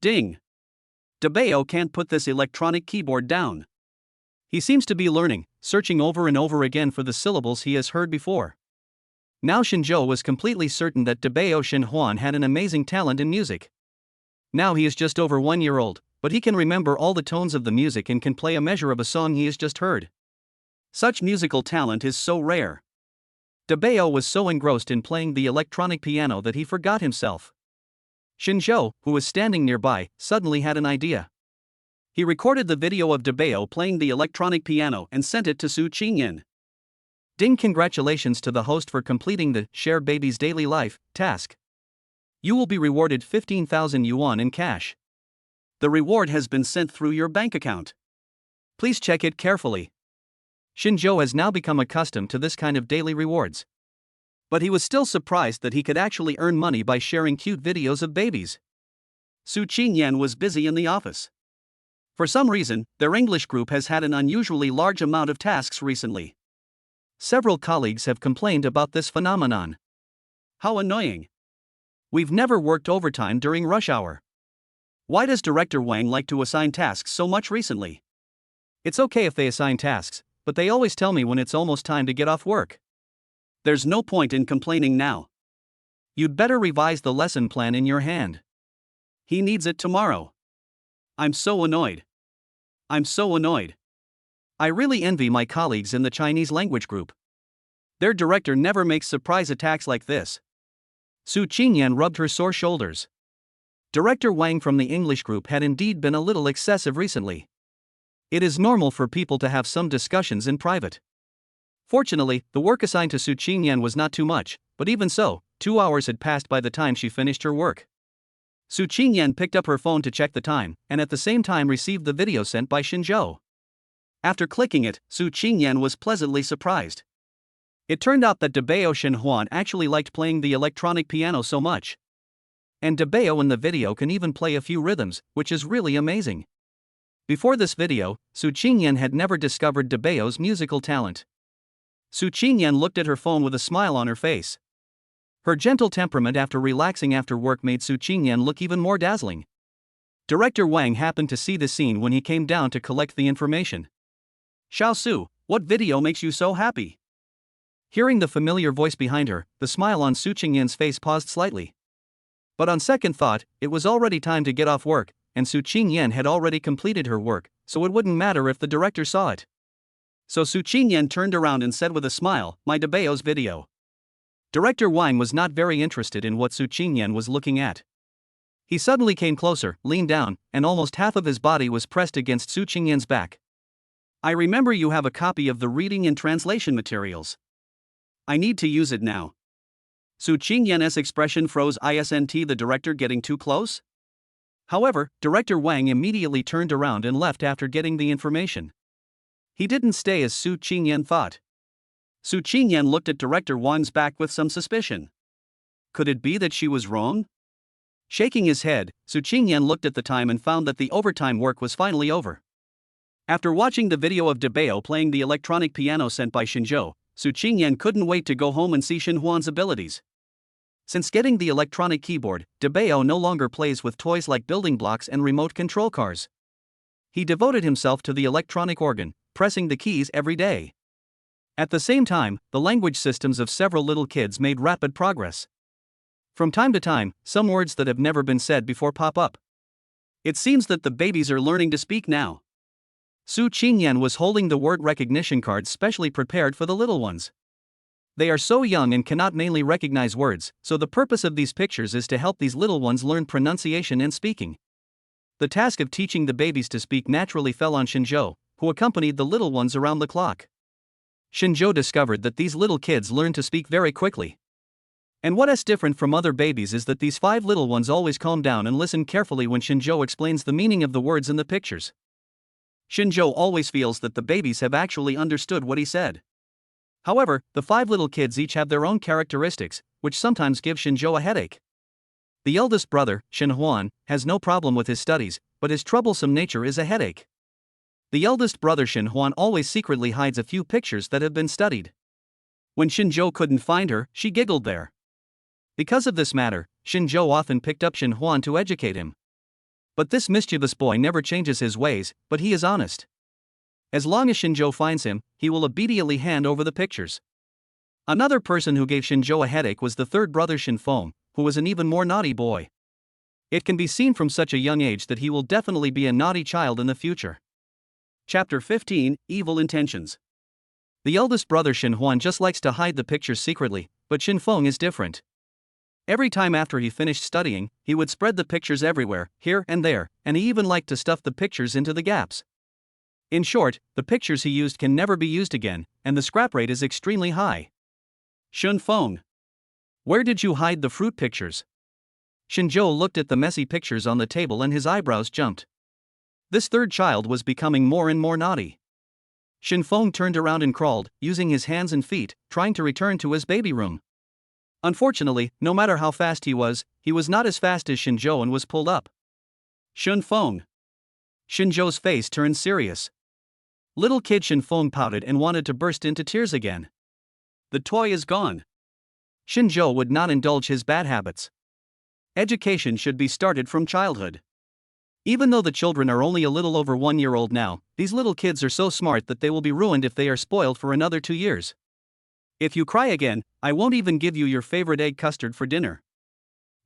Ding! Debeo can't put this electronic keyboard down. He seems to be learning, searching over and over again for the syllables he has heard before. Now Shinjo was completely certain that Debeo Shinhuan had an amazing talent in music. Now he is just over 1 year old, but he can remember all the tones of the music and can play a measure of a song he has just heard. Such musical talent is so rare. Debeo was so engrossed in playing the electronic piano that he forgot himself. Shinjo, who was standing nearby, suddenly had an idea. He recorded the video of Debeo playing the electronic piano and sent it to Su Qingyan. Ding! Congratulations to the host for completing the Share Baby's Daily Life task. You will be rewarded 15,000 yuan in cash. The reward has been sent through your bank account. Please check it carefully. Shinjo has now become accustomed to this kind of daily rewards. But he was still surprised that he could actually earn money by sharing cute videos of babies. Su Qingyan was busy in the office. For some reason, their English group has had an unusually large amount of tasks recently. Several colleagues have complained about this phenomenon. How annoying! We've never worked overtime during rush hour. Why does Director Wang like to assign tasks so much recently? It's okay if they assign tasks, but they always tell me when it's almost time to get off work. There's no point in complaining now. You'd better revise the lesson plan in your hand. He needs it tomorrow. I'm so annoyed. I'm so annoyed. I really envy my colleagues in the Chinese language group. Their director never makes surprise attacks like this. Su Qingyan rubbed her sore shoulders. Director Wang from the English group had indeed been a little excessive recently. It is normal for people to have some discussions in private. Fortunately, the work assigned to Su Qingyan was not too much, but even so, 2 hours had passed by the time she finished her work. Su Qingyan picked up her phone to check the time, and at the same time received the video sent by Shinjo. After clicking it, Su Qingyan was pleasantly surprised. It turned out that Debeo Shinhuan actually liked playing the electronic piano so much. And Debeo in the video can even play a few rhythms, which is really amazing. Before this video, Su Qingyan had never discovered Debeo's musical talent. Su Qingyan looked at her phone with a smile on her face. Her gentle temperament after relaxing after work made Su Qingyan look even more dazzling. Director Wang happened to see the scene when he came down to collect the information. Xiao Su, what video makes you so happy? Hearing the familiar voice behind her, the smile on Su Qingyan's face paused slightly. But on second thought, it was already time to get off work, and Su Qingyan had already completed her work, so it wouldn't matter if the director saw it. So Su Qingyan turned around and said with a smile, "My Debeo's video." Director Wang was not very interested in what Su Qingyan was looking at. He suddenly came closer, leaned down, and almost half of his body was pressed against Su Qingyan's back. I remember you have a copy of the reading and translation materials. I need to use it now. Su Qingyan's expression froze. Isn't the director getting too close? However, Director Wang immediately turned around and left after getting the information. He didn't stay as Su Qingyan thought. Su Qingyan looked at Director Wang's back with some suspicion. Could it be that she was wrong? Shaking his head, Su Qingyan looked at the time and found that the overtime work was finally over. After watching the video of Debeo playing the electronic piano sent by Shinjo, Su Qingyan couldn't wait to go home and see Shinhuan's abilities. Since getting the electronic keyboard, Debeo no longer plays with toys like building blocks and remote control cars. He devoted himself to the electronic organ, pressing the keys every day. At the same time, the language systems of several little kids made rapid progress. From time to time, some words that have never been said before pop up. It seems that the babies are learning to speak now. Su Qingyan was holding the word recognition cards specially prepared for the little ones. They are so young and cannot mainly recognize words, so the purpose of these pictures is to help these little ones learn pronunciation and speaking. The task of teaching the babies to speak naturally fell on Shinjo, who accompanied the little ones around the clock. Shinjo discovered that these little kids learn to speak very quickly. And what is different from other babies is that these 5 little ones always calm down and listen carefully when Shinjo explains the meaning of the words in the pictures. Shinjo always feels that the babies have actually understood what he said. However, the 5 little kids each have their own characteristics, which sometimes give Shinjo a headache. The eldest brother, Shinhuan, has no problem with his studies, but his troublesome nature is a headache. The eldest brother Shinhuan always secretly hides a few pictures that have been studied. When Shinjo couldn't find her, she giggled there. Because of this matter, Shinjo often picked up Shinhuan to educate him. But this mischievous boy never changes his ways, but he is honest. As long as Shinjo finds him, he will immediately hand over the pictures. Another person who gave Shinjo a headache was the third brother Shinfeng, who was an even more naughty boy. It can be seen from such a young age that he will definitely be a naughty child in the future. Chapter 15, Evil Intentions. The eldest brother Shinhuan just likes to hide the pictures secretly, but Shinfeng is different. Every time after he finished studying, he would spread the pictures everywhere, here and there, and he even liked to stuff the pictures into the gaps. In short, the pictures he used can never be used again, and the scrap rate is extremely high. Shinfeng, where did you hide the fruit pictures? Shinjo looked at the messy pictures on the table and his eyebrows jumped. This third child was becoming more and more naughty. Shinfeng turned around and crawled, using his hands and feet, trying to return to his baby room. Unfortunately, no matter how fast he was not as fast as Shinjo and was pulled up. Shinfeng. Shinjo's face turned serious. Little kid Shinfeng pouted and wanted to burst into tears again. The toy is gone. Shinjo would not indulge his bad habits. Education should be started from childhood. Even though the children are only a little over 1 year old now, these little kids are so smart that they will be ruined if they are spoiled for another 2 years. If you cry again, I won't even give you your favorite egg custard for dinner.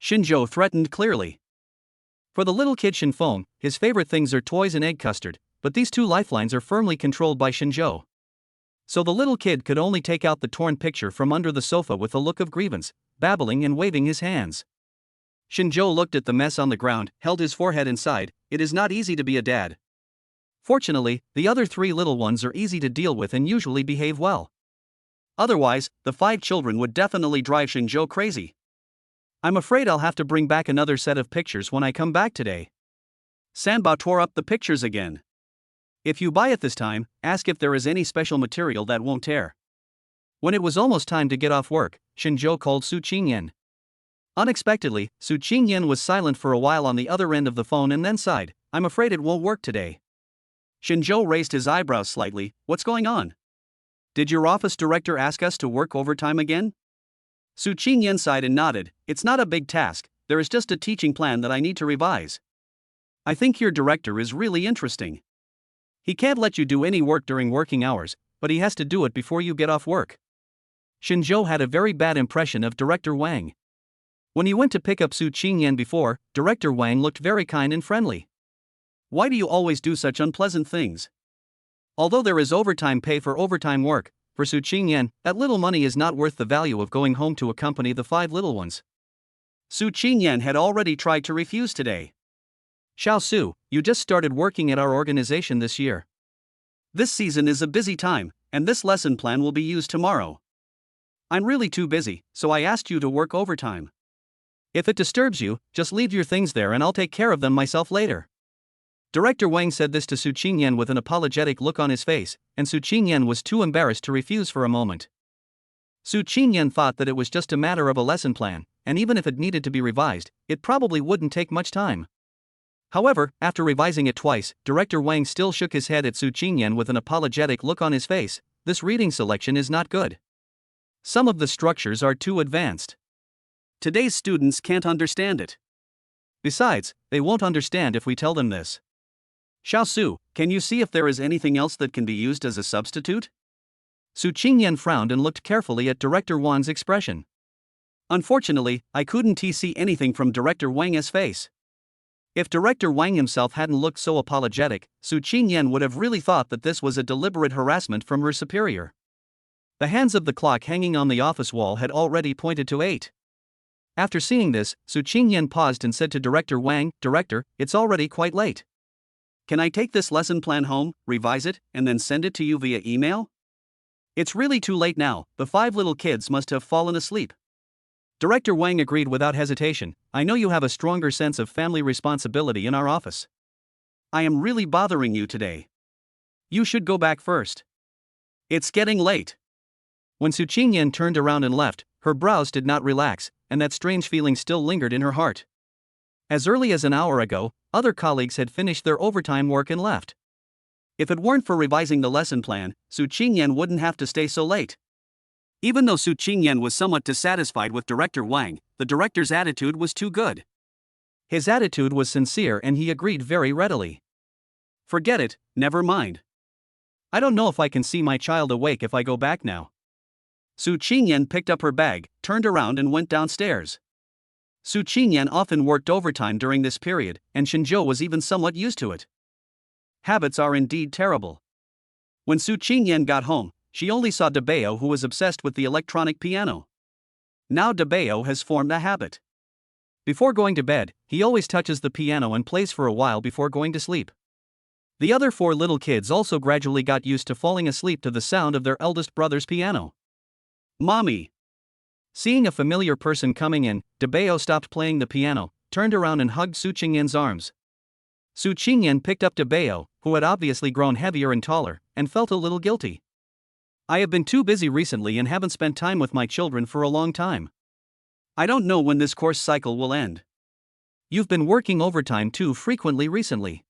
Shinjo threatened clearly. For the little kid Shinfeng, his favorite things are toys and egg custard, but these two lifelines are firmly controlled by Shinjo. So the little kid could only take out the torn picture from under the sofa with a look of grievance, babbling and waving his hands. Shinjo looked at the mess on the ground, held his forehead and sighed. It is not easy to be a dad. Fortunately, the other 3 little ones are easy to deal with and usually behave well. Otherwise, the 5 children would definitely drive Shinjo crazy. I'm afraid I'll have to bring back another set of pictures when I come back today. Sanba tore up the pictures again. If you buy it this time, ask if there is any special material that won't tear. When it was almost time to get off work, Shinjo called Su Qingyan. Unexpectedly, Su Qingyan was silent for a while on the other end of the phone and then sighed. I'm afraid it won't work today. Shinjo raised his eyebrows slightly. What's going on? Did your office director ask us to work overtime again? Su Qingyan sighed and nodded. It's not a big task, there is just a teaching plan that I need to revise. I think your director is really interesting. He can't let you do any work during working hours, but he has to do it before you get off work. Shinjo had a very bad impression of Director Wang. When he went to pick up Su Qingyan before, Director Wang looked very kind and friendly. Why do you always do such unpleasant things? Although there is overtime pay for overtime work, for Su Qingyan, that little money is not worth the value of going home to accompany the 5 little ones. Su Qingyan had already tried to refuse today. Xiao Su, you just started working at our organization this year. This season is a busy time, and this lesson plan will be used tomorrow. I'm really too busy, so I asked you to work overtime. If it disturbs you, just leave your things there and I'll take care of them myself later. Director Wang said this to Su Qingyan with an apologetic look on his face, and Su Qingyan was too embarrassed to refuse for a moment. Su Qingyan thought that it was just a matter of a lesson plan, and even if it needed to be revised, it probably wouldn't take much time. However, after revising it twice, Director Wang still shook his head at Su Qingyan with an apologetic look on his face. This reading selection is not good. Some of the structures are too advanced. Today's students can't understand it. Besides, they won't understand if we tell them this. Xiao Su, can you see if there is anything else that can be used as a substitute? Su Qingyan frowned and looked carefully at Director Wang's expression. Unfortunately, I couldn't see anything from Director Wang's face. If Director Wang himself hadn't looked so apologetic, Su Qingyan would have really thought that this was a deliberate harassment from her superior. The hands of the clock hanging on the office wall had already pointed to 8. After seeing this, Su Qingyan paused and said to Director Wang, Director, it's already quite late. Can I take this lesson plan home, revise it, and then send it to you via email? It's really too late now, the 5 little kids must have fallen asleep. Director Wang agreed without hesitation. I know you have a stronger sense of family responsibility in our office. I am really bothering you today. You should go back first. It's getting late. When Su Qingyan turned around and left, her brows did not relax, and that strange feeling still lingered in her heart. As early as an hour ago, other colleagues had finished their overtime work and left. If it weren't for revising the lesson plan, Su Qingyan wouldn't have to stay so late. Even though Su Qingyan was somewhat dissatisfied with Director Wang, the director's attitude was too good. His attitude was sincere and he agreed very readily. Forget it, never mind. I don't know if I can see my child awake if I go back now. Su Qingyan picked up her bag, turned around and went downstairs. Su Qingyan often worked overtime during this period, and Shinjo was even somewhat used to it. Habits are indeed terrible. When Su Qingyan got home, she only saw Dabeo, who was obsessed with the electronic piano. Now Dabeo has formed a habit. Before going to bed, he always touches the piano and plays for a while before going to sleep. The other 4 little kids also gradually got used to falling asleep to the sound of their eldest brother's piano. Mommy! Seeing a familiar person coming in, Dabeo stopped playing the piano, turned around and hugged Su Qingyan's arms. Su Qingyan picked up Dabeo, who had obviously grown heavier and taller, and felt a little guilty. I have been too busy recently and haven't spent time with my children for a long time. I don't know when this course cycle will end. You've been working overtime too frequently recently.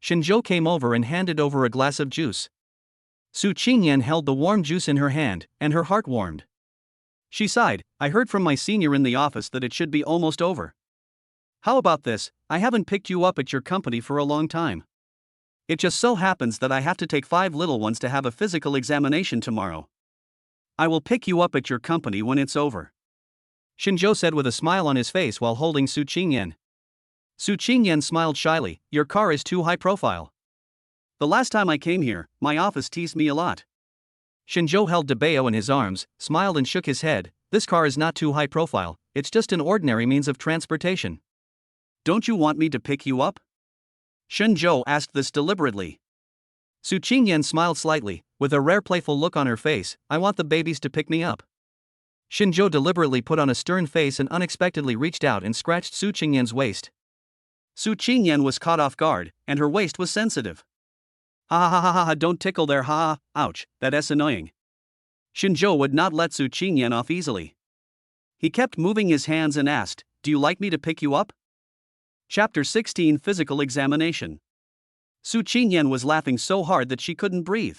Shinjo came over and handed over a glass of juice. Su Qingyan held the warm juice in her hand, and her heart warmed. She sighed, I heard from my senior in the office that it should be almost over. How about this, I haven't picked you up at your company for a long time. It just so happens that I have to take 5 little ones to have a physical examination tomorrow. I will pick you up at your company when it's over. Shinjo said with a smile on his face while holding Su Qingyan. Su Qingyan smiled shyly, your car is too high profile. The last time I came here, my office teased me a lot. Shinjo held Dabeo in his arms, smiled and shook his head, this car is not too high profile, it's just an ordinary means of transportation. Don't you want me to pick you up? Shinjo asked this deliberately. Su Qingyan smiled slightly, with a rare playful look on her face, I want the babies to pick me up. Shinjo deliberately put on a stern face and unexpectedly reached out and scratched Su Qingyan's waist. Su Qingyan was caught off guard, and her waist was sensitive. Ha ha ha ha ha, don't tickle there, ha ha, ouch, that's annoying. Shinjo would not let Su Qingyan off easily. He kept moving his hands and asked, do you like me to pick you up? Chapter 16 Physical Examination. Su Qingyan was laughing so hard that she couldn't breathe.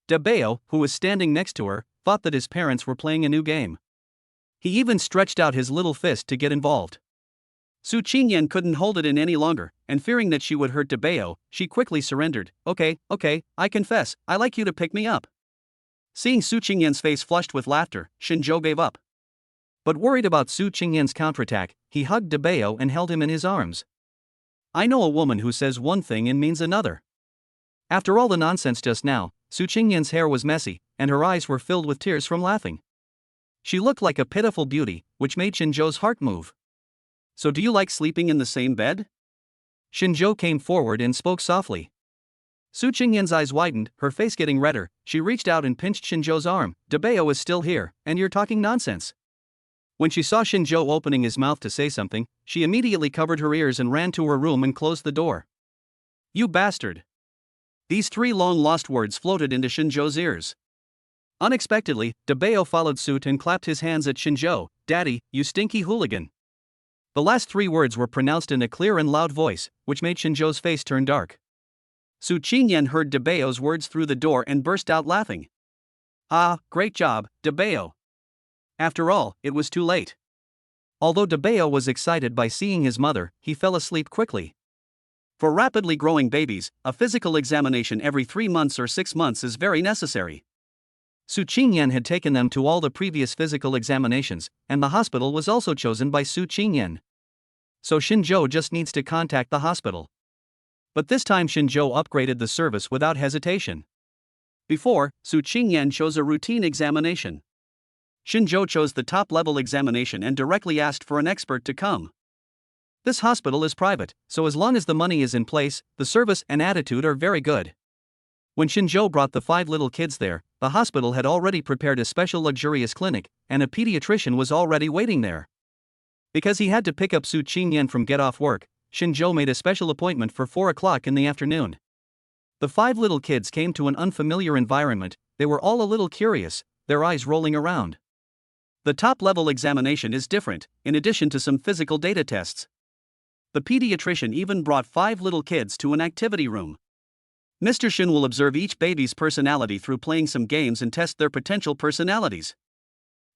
Dabeo, who was standing next to her, thought that his parents were playing a new game. He even stretched out his little fist to get involved. Su Qingyan couldn't hold it in any longer, and fearing that she would hurt Dabeo, she quickly surrendered. Okay, I confess, I like you to pick me up. Seeing Su Qingyan's face flushed with laughter, Shinjo gave up. But worried about Su Qingyan's counterattack, he hugged Dabeo and held him in his arms. I know a woman who says one thing and means another. After all the nonsense just now, Su Qingyan's hair was messy, and her eyes were filled with tears from laughing. She looked like a pitiful beauty, which made Shinjo's heart move. So do you like sleeping in the same bed? Shinjo came forward and spoke softly. Su Qingyan's eyes widened, her face getting redder, she reached out and pinched Shinjo's arm. Dabeo is still here, and you're talking nonsense. When she saw Shinjo opening his mouth to say something, she immediately covered her ears and ran to her room and closed the door. You bastard! These 3 long-lost words floated into Shinjo's ears. Unexpectedly, Dabeo followed suit and clapped his hands at Shinjo. Daddy, you stinky hooligan. The last 3 words were pronounced in a clear and loud voice, which made Shinjo's face turn dark. Su Qingyan heard Dabeo's words through the door and burst out laughing. Ah, great job, Dabeo. After all, it was too late. Although Dabeo was excited by seeing his mother, he fell asleep quickly. For rapidly growing babies, a physical examination every 3 months or 6 months is very necessary. Su Qingyan had taken them to all the previous physical examinations, and the hospital was also chosen by Su Qingyan. So Shinjo just needs to contact the hospital. But this time Shinjo upgraded the service without hesitation. Before, Su Qingyan chose a routine examination. Shinjo chose the top-level examination and directly asked for an expert to come. This hospital is private, so as long as the money is in place, the service and attitude are very good. When Shinjo brought the 5 little kids there, the hospital had already prepared a special luxurious clinic, and a pediatrician was already waiting there. Because he had to pick up Su Qingyan from get-off work, Shinjo made a special appointment for 4 o'clock in the afternoon. The 5 little kids came to an unfamiliar environment, they were all a little curious, their eyes rolling around. The top-level examination is different, in addition to some physical data tests. The pediatrician even brought 5 little kids to an activity room. Mr. Shin will observe each baby's personality through playing some games and test their potential personalities.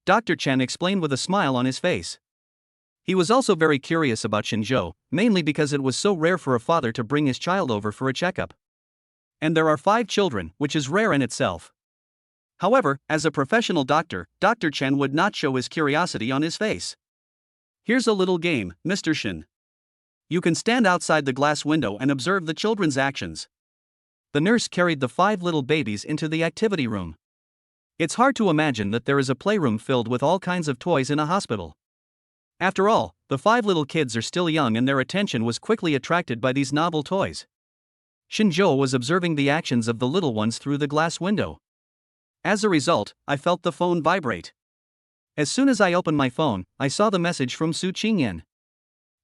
Dr. Chen explained with a smile on his face. He was also very curious about Shinjo, mainly because it was so rare for a father to bring his child over for a checkup. And there are 5 children, which is rare in itself. However, as a professional doctor, Dr. Chen would not show his curiosity on his face. Here's a little game, Mr. Shin. You can stand outside the glass window and observe the children's actions. The nurse carried the 5 little babies into the activity room. It's hard to imagine that there is a playroom filled with all kinds of toys in a hospital. After all, the 5 little kids are still young and their attention was quickly attracted by these novel toys. Shinjo was observing the actions of the little ones through the glass window. As a result, I felt the phone vibrate. As soon as I opened my phone, I saw the message from Su Qingyan.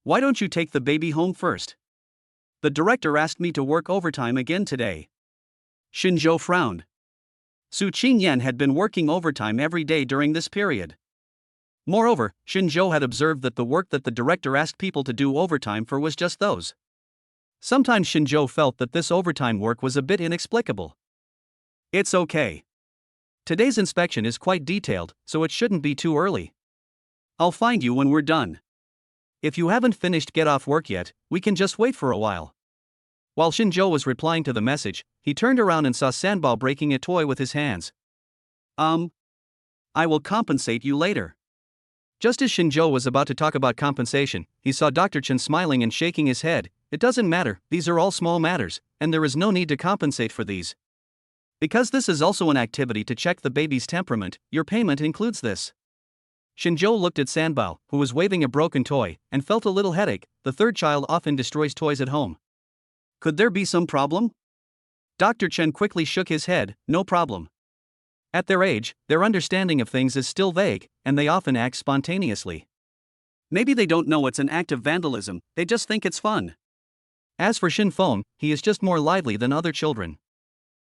Why don't you take the baby home first? The director asked me to work overtime again today. Shinjo frowned. Su Qingyan had been working overtime every day during this period. Moreover, Shinjo had observed that the work that the director asked people to do overtime for was just those. Sometimes Shinjo felt that this overtime work was a bit inexplicable. It's okay. Today's inspection is quite detailed, so it shouldn't be too early. I'll find you when we're done. If you haven't finished get off work yet, we can just wait for a while. While Shinjo was replying to the message, he turned around and saw Sanbao breaking a toy with his hands. I will compensate you later. Just as Shinjo was about to talk about compensation, he saw Dr. Chen smiling and shaking his head. It doesn't matter, these are all small matters, and there is no need to compensate for these. Because this is also an activity to check the baby's temperament, your payment includes this. Shinjo looked at Sanbao, who was waving a broken toy, and felt a little headache. The 3rd child often destroys toys at home. Could there be some problem? Dr. Chen quickly shook his head. No problem. At their age, their understanding of things is still vague, and they often act spontaneously. Maybe they don't know it's an act of vandalism, they just think it's fun. As for Shin Feng, he is just more lively than other children.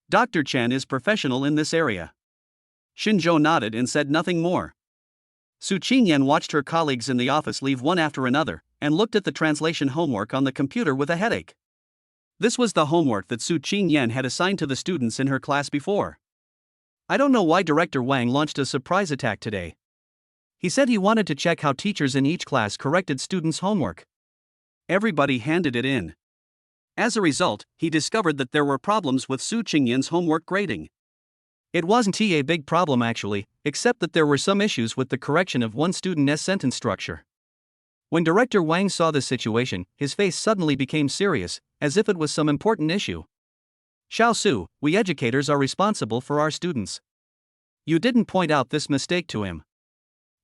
Dr. Chen is professional in this area. Shinjo nodded and said nothing more. Su Qingyan watched her colleagues in the office leave one after another, and looked at the translation homework on the computer with a headache. This was the homework that Su Qingyan had assigned to the students in her class before. I don't know why Director Wang launched a surprise attack today. He said he wanted to check how teachers in each class corrected students' homework. Everybody handed it in. As a result, he discovered that there were problems with Su Qingyan's homework grading. It wasn't a big problem actually, except that there were some issues with the correction of one student's sentence structure. When Director Wang saw this situation, his face suddenly became serious, as if it was some important issue. Xiao Su, we educators are responsible for our students. You didn't point out this mistake to him.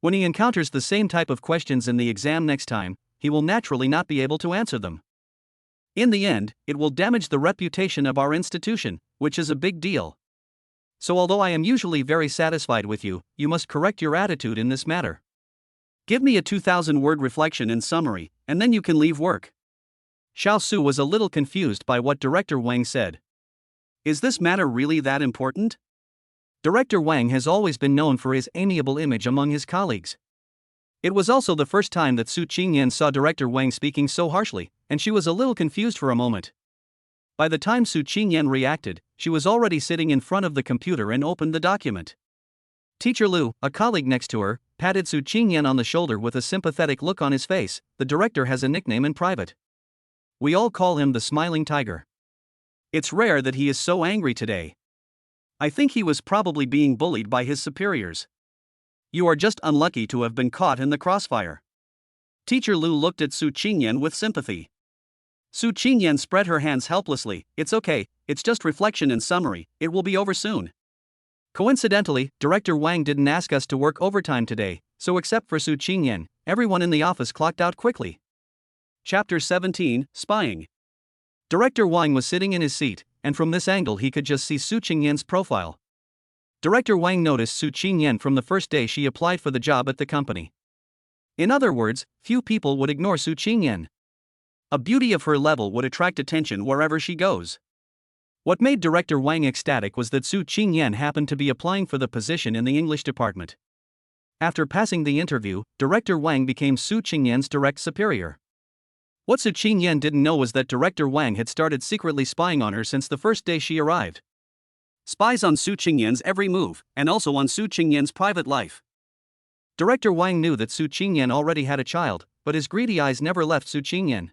When he encounters the same type of questions in the exam next time, he will naturally not be able to answer them. In the end, it will damage the reputation of our institution, which is a big deal. So although I am usually very satisfied with you, you must correct your attitude in this matter. Give me a 2,000-word reflection and summary, and then you can leave work. Xiao Su was a little confused by what Director Wang said. Is this matter really that important? Director Wang has always been known for his amiable image among his colleagues. It was also the first time that Su Qingyan saw Director Wang speaking so harshly, and she was a little confused for a moment. By the time Su Qingyan reacted, she was already sitting in front of the computer and opened the document. Teacher Lu, a colleague next to her, patted Su Qingyan on the shoulder with a sympathetic look on his face. The director has a nickname in private. We all call him the Smiling Tiger. It's rare that he is so angry today. I think he was probably being bullied by his superiors. You are just unlucky to have been caught in the crossfire. Teacher Lu looked at Su Qingyan with sympathy. Su Qingyan spread her hands helplessly. It's okay, it's just reflection and summary, it will be over soon. Coincidentally, Director Wang didn't ask us to work overtime today, so except for Su Qingyan, everyone in the office clocked out quickly. Chapter 17, Spying. Director Wang was sitting in his seat, and from this angle he could just see Su Qingyan's profile. Director Wang noticed Su Qingyan from the first day she applied for the job at the company. In other words, few people would ignore Su Qingyan. A beauty of her level would attract attention wherever she goes. What made Director Wang ecstatic was that Su Qingyan happened to be applying for the position in the English department. After passing the interview, Director Wang became Su Qingyan's direct superior. What Su Qingyan didn't know was that Director Wang had started secretly spying on her since the first day she arrived. Spies on Su Qingyan's every move, and also on Su Qingyan's private life. Director Wang knew that Su Qingyan already had a child, but his greedy eyes never left Su Qingyan.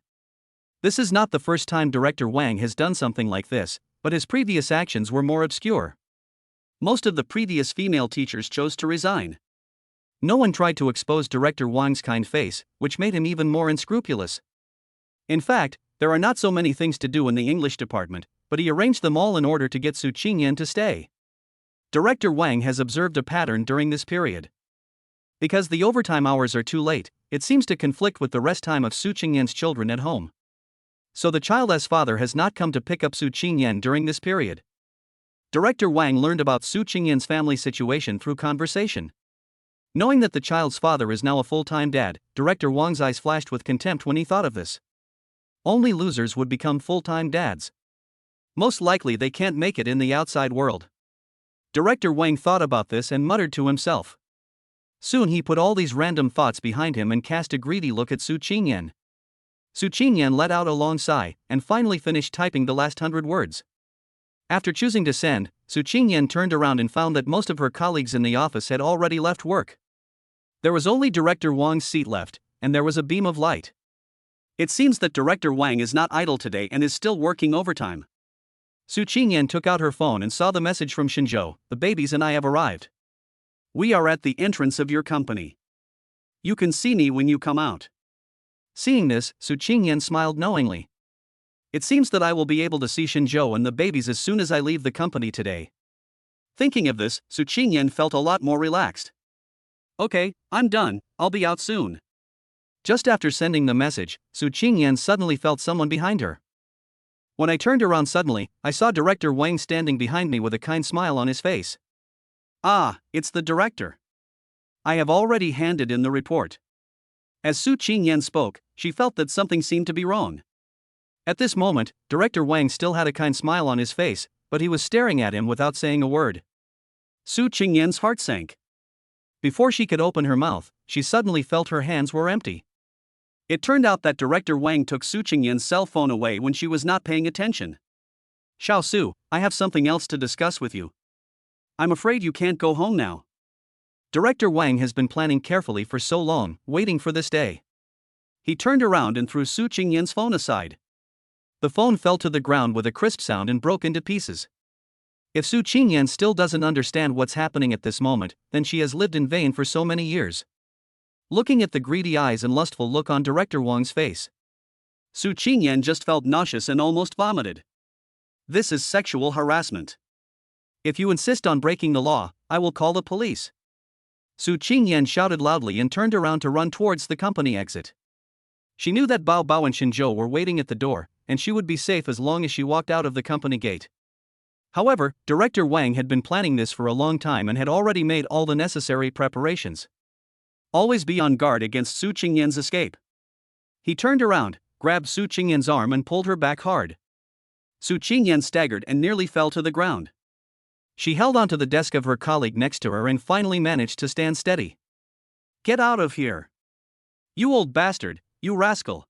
This is not the first time Director Wang has done something like this, but his previous actions were more obscure. Most of the previous female teachers chose to resign. No one tried to expose Director Wang's kind face, which made him even more unscrupulous. In fact, there are not so many things to do in the English department, but he arranged them all in order to get Su Qingyan to stay. Director Wang has observed a pattern during this period. Because the overtime hours are too late, it seems to conflict with the rest time of Su Qingyan's children at home. So the child's father has not come to pick up Su Qingyan during this period. Director Wang learned about Su Qingyan's family situation through conversation. Knowing that the child's father is now a full-time dad, Director Wang's eyes flashed with contempt when he thought of this. Only losers would become full-time dads. Most likely they can't make it in the outside world. Director Wang thought about this and muttered to himself. Soon he put all these random thoughts behind him and cast a greedy look at Su Qingyan. Su Qingyan let out a long sigh, and finally finished typing the last 100 words. After choosing to send, Su Qingyan turned around and found that most of her colleagues in the office had already left work. There was only Director Wang's seat left, and there was a beam of light. It seems that Director Wang is not idle today and is still working overtime. Su Qingyan took out her phone and saw the message from Shenzhou. The babies and I have arrived. We are at the entrance of your company. You can see me when you come out. Seeing this, Su Qingyan smiled knowingly. It seems that I will be able to see Shenzhou and the babies as soon as I leave the company today. Thinking of this, Su Qingyan felt a lot more relaxed. Okay, I'm done, I'll be out soon. Just after sending the message, Su Qingyan suddenly felt someone behind her. When I turned around suddenly, I saw Director Wang standing behind me with a kind smile on his face. Ah, it's the director. I have already handed in the report. As Su Qingyan spoke, she felt that something seemed to be wrong. At this moment, Director Wang still had a kind smile on his face, but he was staring at him without saying a word. Su Qingyan's heart sank. Before she could open her mouth, she suddenly felt her hands were empty. It turned out that Director Wang took Su Qingyan's cell phone away when she was not paying attention. Xiao Su, I have something else to discuss with you. I'm afraid you can't go home now. Director Wang has been planning carefully for so long, waiting for this day. He turned around and threw Su Qingyan's phone aside. The phone fell to the ground with a crisp sound and broke into pieces. If Su Qingyan still doesn't understand what's happening at this moment, then she has lived in vain for so many years. Looking at the greedy eyes and lustful look on Director Wang's face, Su Qingyan just felt nauseous and almost vomited. This is sexual harassment. If you insist on breaking the law, I will call the police. Su Qingyan shouted loudly and turned around to run towards the company exit. She knew that Bao Bao and Shenzhou were waiting at the door, and she would be safe as long as she walked out of the company gate. However, Director Wang had been planning this for a long time and had already made all the necessary preparations. Always be on guard against Su Qingyan's escape. He turned around, grabbed Su Qingyan's arm and pulled her back hard. Su Qingyan staggered and nearly fell to the ground. She held onto the desk of her colleague next to her and finally managed to stand steady. Get out of here. You old bastard, you rascal.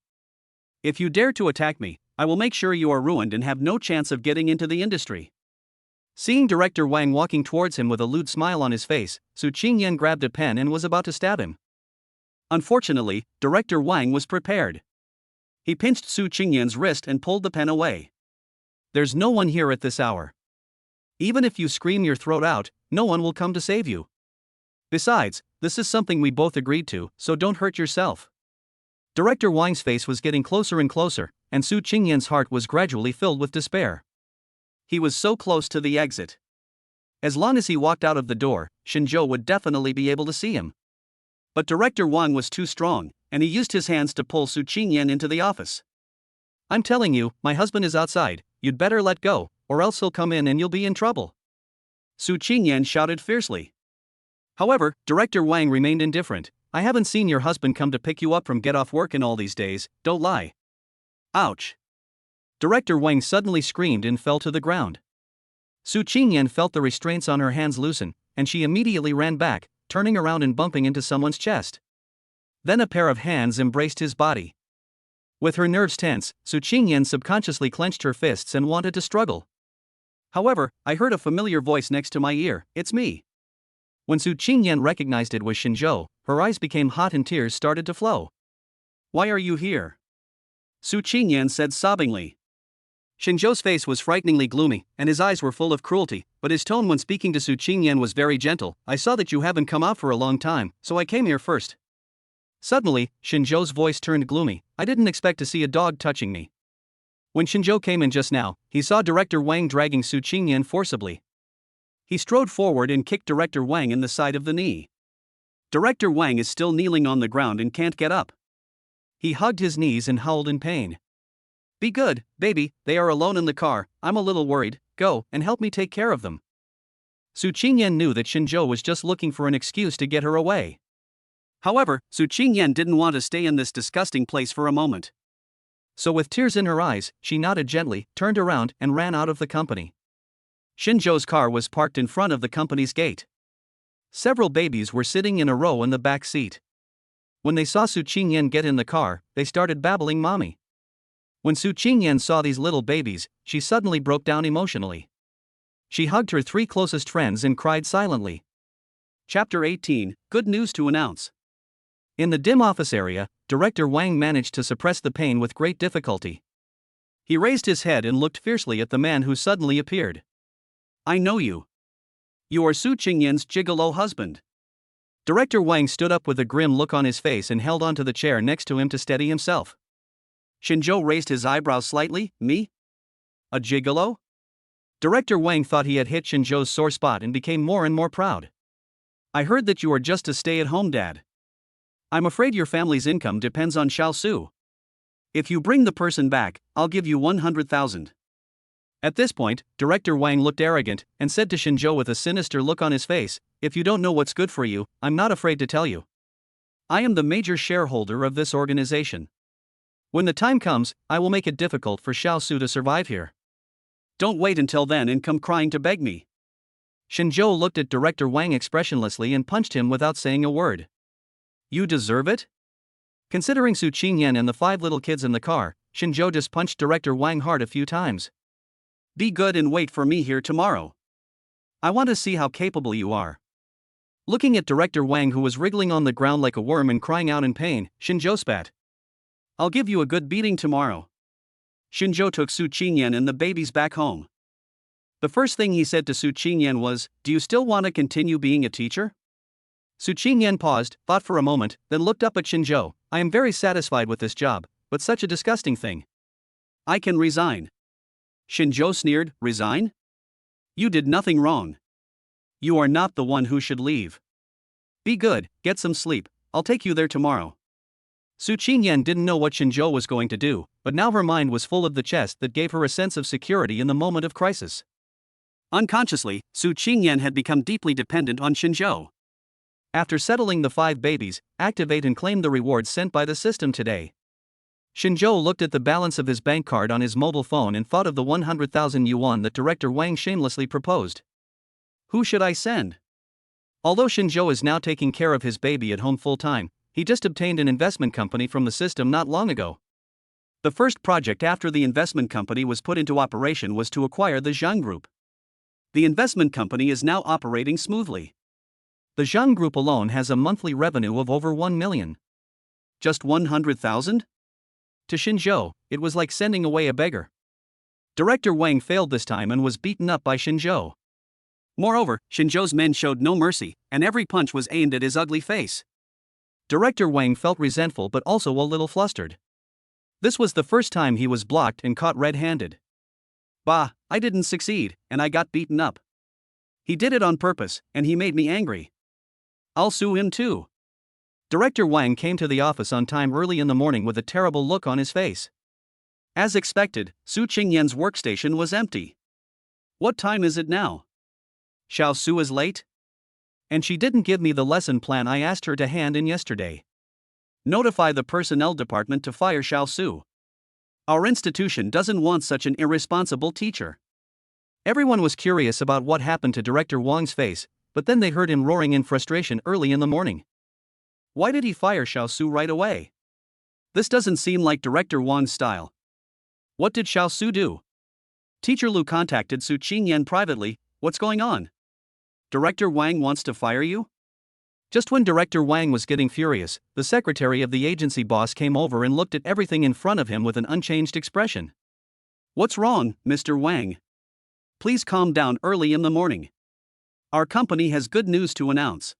If you dare to attack me, I will make sure you are ruined and have no chance of getting into the industry. Seeing Director Wang walking towards him with a lewd smile on his face, Su Qingyan grabbed a pen and was about to stab him. Unfortunately, Director Wang was prepared. He pinched Su Qingyan's wrist and pulled the pen away. There's no one here at this hour. Even if you scream your throat out, no one will come to save you. Besides, this is something we both agreed to, so don't hurt yourself. Director Wang's face was getting closer and closer, and Su Qingyan's heart was gradually filled with despair. He was so close to the exit. As long as he walked out of the door, Shenzhou would definitely be able to see him. But Director Wang was too strong, and he used his hands to pull Su Qingyan into the office. I'm telling you, my husband is outside, you'd better let go, or else he'll come in and you'll be in trouble. Su Qingyan shouted fiercely. However, Director Wang remained indifferent. I haven't seen your husband come to pick you up from get off work in all these days, don't lie. Ouch. Director Wang suddenly screamed and fell to the ground. Su Qingyan felt the restraints on her hands loosen, and she immediately ran back, turning around and bumping into someone's chest. Then a pair of hands embraced his body. With her nerves tense, Su Qingyan subconsciously clenched her fists and wanted to struggle. However, I heard a familiar voice next to my ear, it's me. When Su Qingyan recognized it was Shenzhou, her eyes became hot and tears started to flow. Why are you here? Su Qingyan said sobbingly. Shinzhou's face was frighteningly gloomy, and his eyes were full of cruelty, but his tone when speaking to Su Qingyan was very gentle. I saw that you haven't come out for a long time, so I came here first. Suddenly, Shinzhou's voice turned gloomy. I didn't expect to see a dog touching me. When Shinzhou came in just now, he saw Director Wang dragging Su Qingyan forcibly. He strode forward and kicked Director Wang in the side of the knee. Director Wang is still kneeling on the ground and can't get up. He hugged his knees and howled in pain. Be good, baby, they are alone in the car, I'm a little worried, go and help me take care of them. Su Qingyan knew that Shinzhou was just looking for an excuse to get her away. However, Su Qingyan didn't want to stay in this disgusting place for a moment. So with tears in her eyes, she nodded gently, turned around and ran out of the company. Shinzhou's car was parked in front of the company's gate. Several babies were sitting in a row in the back seat. When they saw Su Qingyan get in the car, they started babbling mommy. When Su Qingyan saw these little babies, she suddenly broke down emotionally. She hugged her 3 closest friends and cried silently. Chapter 18, Good News to Announce. In the dim office area, Director Wang managed to suppress the pain with great difficulty. He raised his head and looked fiercely at the man who suddenly appeared. I know you. You are Su Qingyan's gigolo husband. Director Wang stood up with a grim look on his face and held onto the chair next to him to steady himself. Shinzhou raised his eyebrows slightly. Me? A gigolo? Director Wang thought he had hit Shinzhou's sore spot and became more and more proud. I heard that you are just a stay-at-home dad. I'm afraid your family's income depends on Xiao Su. If you bring the person back, I'll give you 100,000. At this point, Director Wang looked arrogant and said to Shinzhou with a sinister look on his face, if you don't know what's good for you, I'm not afraid to tell you. I am the major shareholder of this organization. When the time comes, I will make it difficult for Xiao Su to survive here. Don't wait until then and come crying to beg me. Shinzhou looked at Director Wang expressionlessly and punched him without saying a word. You deserve it? Considering Su Qingyan and the 5 little kids in the car, Shinzhou just punched Director Wang hard a few times. Be good and wait for me here tomorrow. I want to see how capable you are. Looking at Director Wang, who was wriggling on the ground like a worm and crying out in pain, Shinzhou spat. I'll give you a good beating tomorrow. Shinzhou took Su Qingyan and the babies back home. The first thing he said to Su Qingyan was, do you still want to continue being a teacher? Su Qingyan paused, thought for a moment, then looked up at Shinzhou. I am very satisfied with this job, but such a disgusting thing. I can resign. Shinzhou sneered, resign? You did nothing wrong. You are not the one who should leave. Be good, get some sleep, I'll take you there tomorrow. Su Qingyan didn't know what Shinzhou was going to do, but now her mind was full of the chest that gave her a sense of security in the moment of crisis. Unconsciously, Su Qingyan had become deeply dependent on Shinzhou. After settling the 5 babies, activate and claim the rewards sent by the system today. Shinzhou looked at the balance of his bank card on his mobile phone and thought of the 100,000 yuan that Director Wang shamelessly proposed. Who should I send? Although Shinzhou is now taking care of his baby at home full-time, he just obtained an investment company from the system not long ago. The first project after the investment company was put into operation was to acquire the Zhang Group. The investment company is now operating smoothly. The Zhang Group alone has a monthly revenue of over 1 million. Just 100,000? To Shinzhou, it was like sending away a beggar. Director Wang failed this time and was beaten up by Shinzhou. Moreover, Shinzhou's men showed no mercy, and every punch was aimed at his ugly face. Director Wang felt resentful but also a little flustered. This was the first time he was blocked and caught red-handed. Bah, I didn't succeed, and I got beaten up. He did it on purpose, and he made me angry. I'll sue him too. Director Wang came to the office on time early in the morning with a terrible look on his face. As expected, Su Qingyan's workstation was empty. What time is it now? Xiao Su is late? And she didn't give me the lesson plan I asked her to hand in yesterday. Notify the personnel department to fire Xiao Su. Our institution doesn't want such an irresponsible teacher. Everyone was curious about what happened to Director Wang's face, but then they heard him roaring in frustration early in the morning. Why did he fire Xiao Su right away? This doesn't seem like Director Wang's style. What did Xiao Su do? Teacher Lu contacted Su Qingyan privately. What's going on? Director Wang wants to fire you? Just when Director Wang was getting furious, the secretary of the agency boss came over and looked at everything in front of him with an unchanged expression. "What's wrong, Mr. Wang? Please calm down early in the morning. Our company has good news to announce.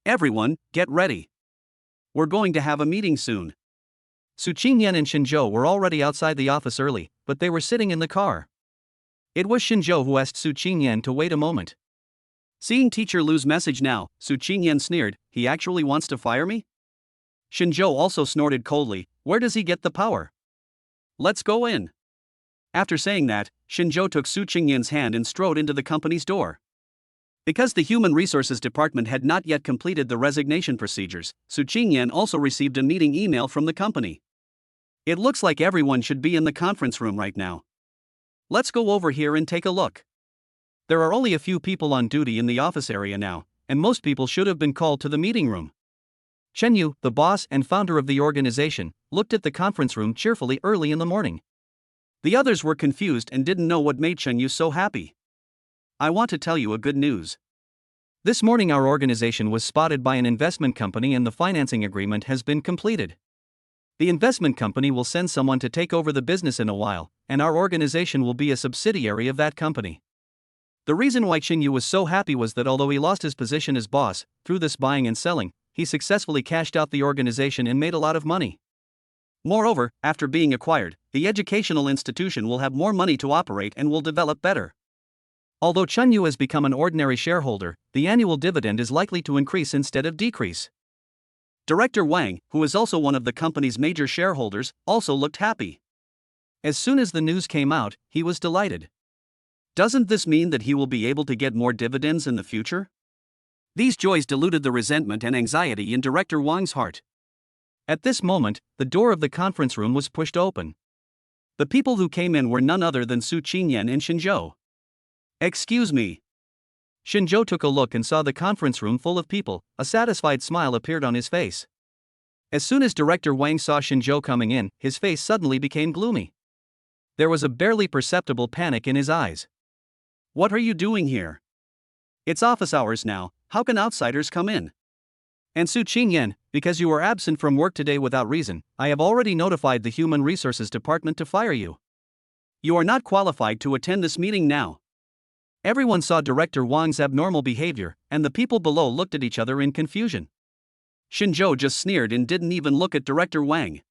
Everyone, get ready. We're going to have a meeting soon." Su Qingyan and Shinzhou were already outside the office early, but they were sitting in the car. It was Shinzhou who asked Su Qingyan to wait a moment. "Seeing Teacher Lu's message now," Su Qingyan sneered. "He actually wants to fire me?" Shinzhou also snorted coldly. "Where does he get the power? Let's go in." After saying that, Shinzhou took Su Qingyan's hand and strode into the company's door. Because the Human Resources Department had not yet completed the resignation procedures, Su Qingyan also received a meeting email from the company. "It looks like everyone should be in the conference room right now. Let's go over here and take a look. There are only a few people on duty in the office area now, and most people should have been called to the meeting room." Chen Yu, the boss and founder of the organization, looked at the conference room cheerfully early in the morning. The others were confused and didn't know what made Chen Yu so happy. "I want to tell you a good news. This morning our organization was spotted by an investment company and the financing agreement has been completed. The investment company will send someone to take over the business in a while, and our organization will be a subsidiary of that company." The reason why Chen Yu was so happy was that although he lost his position as boss, through this buying and selling, he successfully cashed out the organization and made a lot of money. Moreover, after being acquired, the educational institution will have more money to operate and will develop better. Although Chen Yu has become an ordinary shareholder, the annual dividend is likely to increase instead of decrease. Director Wang, who is also one of the company's major shareholders, also looked happy. As soon as the news came out, he was delighted. Doesn't this mean that he will be able to get more dividends in the future? These joys diluted the resentment and anxiety in Director Wang's heart. At this moment, the door of the conference room was pushed open. The people who came in were none other than Su Qingyan and Shinzhou. "Excuse me." Shinzhou took a look and saw the conference room full of people. A satisfied smile appeared on his face. As soon as Director Wang saw Shinzhou coming in, his face suddenly became gloomy. There was a barely perceptible panic in his eyes. "What are you doing here? It's office hours now, how can outsiders come in? And Su Qingyan, because you were absent from work today without reason, I have already notified the Human Resources Department to fire you. You are not qualified to attend this meeting now." Everyone saw Director Wang's abnormal behavior, and the people below looked at each other in confusion. Shinzhou just sneered and didn't even look at Director Wang.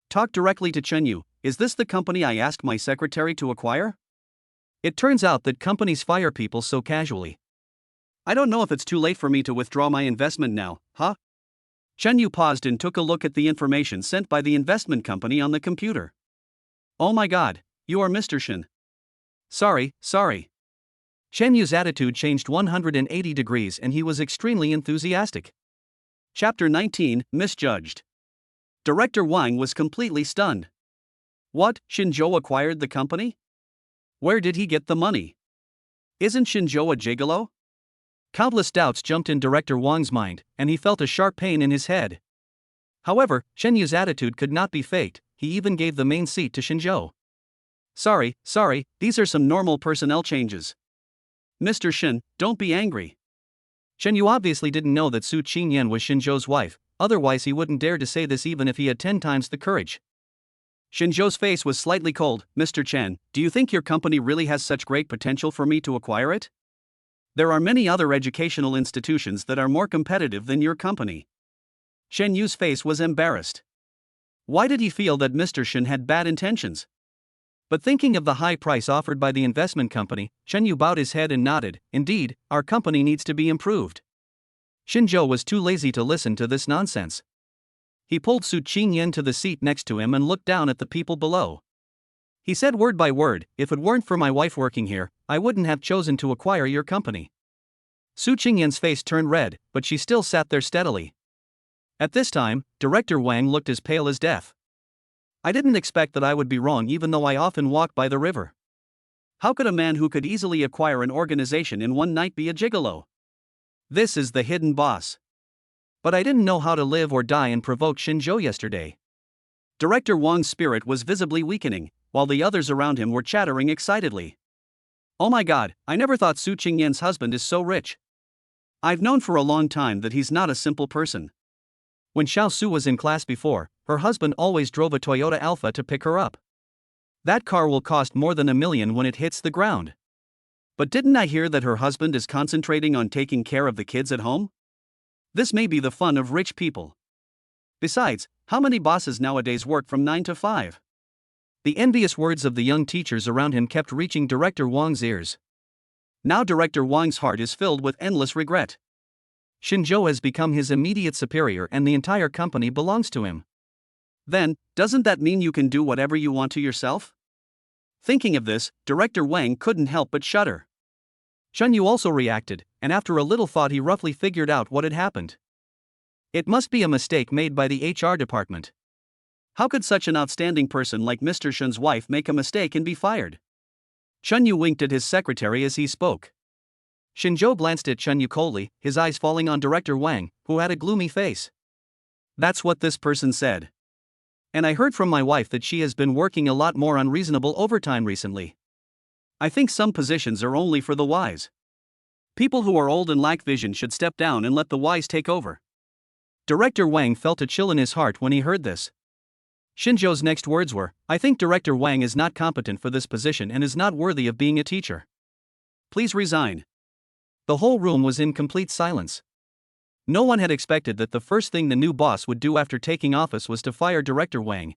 "Talk directly to Chen Yu. Is this the company I asked my secretary to acquire? It turns out that companies fire people so casually. I don't know if it's too late for me to withdraw my investment now, huh?" Chen Yu paused and took a look at the information sent by the investment company on the computer. "Oh my god, you are Mr. Shen. Sorry. Chen Yu's attitude changed 180 degrees and he was extremely enthusiastic. Chapter 19, Misjudged. Director Wang was completely stunned. What, Shinzhou acquired the company? Where did he get the money? Isn't Shinzhou a gigolo? Countless doubts jumped in Director Wang's mind, and he felt a sharp pain in his head. However, Chen Yu's attitude could not be faked. He even gave the main seat to Shinzhou. Sorry, these are some normal personnel changes. Mr. Shen, don't be angry." Chen Yu obviously didn't know that Su Qingyan was Shinzhou's wife, otherwise he wouldn't dare to say this even if he had 10 times the courage. Shinzhou's face was slightly cold. "Mr. Chen, do you think your company really has such great potential for me to acquire it? There are many other educational institutions that are more competitive than your company." Shen Yu's face was embarrassed. Why did he feel that Mr. Shen had bad intentions? But thinking of the high price offered by the investment company, Chen Yu bowed his head and nodded. "Indeed, our company needs to be improved." Shinzhou was too lazy to listen to this nonsense. He pulled Su Qingyan to the seat next to him and looked down at the people below. He said word by word, "If it weren't for my wife working here, I wouldn't have chosen to acquire your company." Su Qingyan's face turned red, but she still sat there steadily. At this time, Director Wang looked as pale as death. "I didn't expect that I would be wrong even though I often walk by the river. How could a man who could easily acquire an organization in one night be a gigolo? This is the hidden boss. But I didn't know how to live or die and provoke Shinzhou yesterday." Director Wang's spirit was visibly weakening, while the others around him were chattering excitedly. "Oh my god, I never thought Su Qingyan's husband is so rich. I've known for a long time that he's not a simple person. When Xiao Su was in class before, her husband always drove a Toyota Alpha to pick her up. That car will cost more than $1 million when it hits the ground. But didn't I hear that her husband is concentrating on taking care of the kids at home? This may be the fun of rich people. Besides, how many bosses nowadays work from 9 to 5? The envious words of the young teachers around him kept reaching Director Wang's ears. Now Director Wang's heart is filled with endless regret. Xinzhou has become his immediate superior and the entire company belongs to him. Then, doesn't that mean you can do whatever you want to yourself? Thinking of this, Director Wang couldn't help but shudder. Chunyu also reacted, and after a little thought he roughly figured out what had happened. It must be a mistake made by the HR department. How could such an outstanding person like Mr. Shun's wife make a mistake and be fired? Chunyu winked at his secretary as he spoke. Xinzhou glanced at Chunyu coldly, his eyes falling on Director Wang, who had a gloomy face. That's what this person said. And I heard from my wife that she has been working a lot more unreasonable overtime recently. I think some positions are only for the wise. People who are old and lack vision should step down and let the wise take over. Director Wang felt a chill in his heart when he heard this. Xinzhou's next words were, I think Director Wang is not competent for this position and is not worthy of being a teacher. Please resign. The whole room was in complete silence. No one had expected that the first thing the new boss would do after taking office was to fire Director Wang.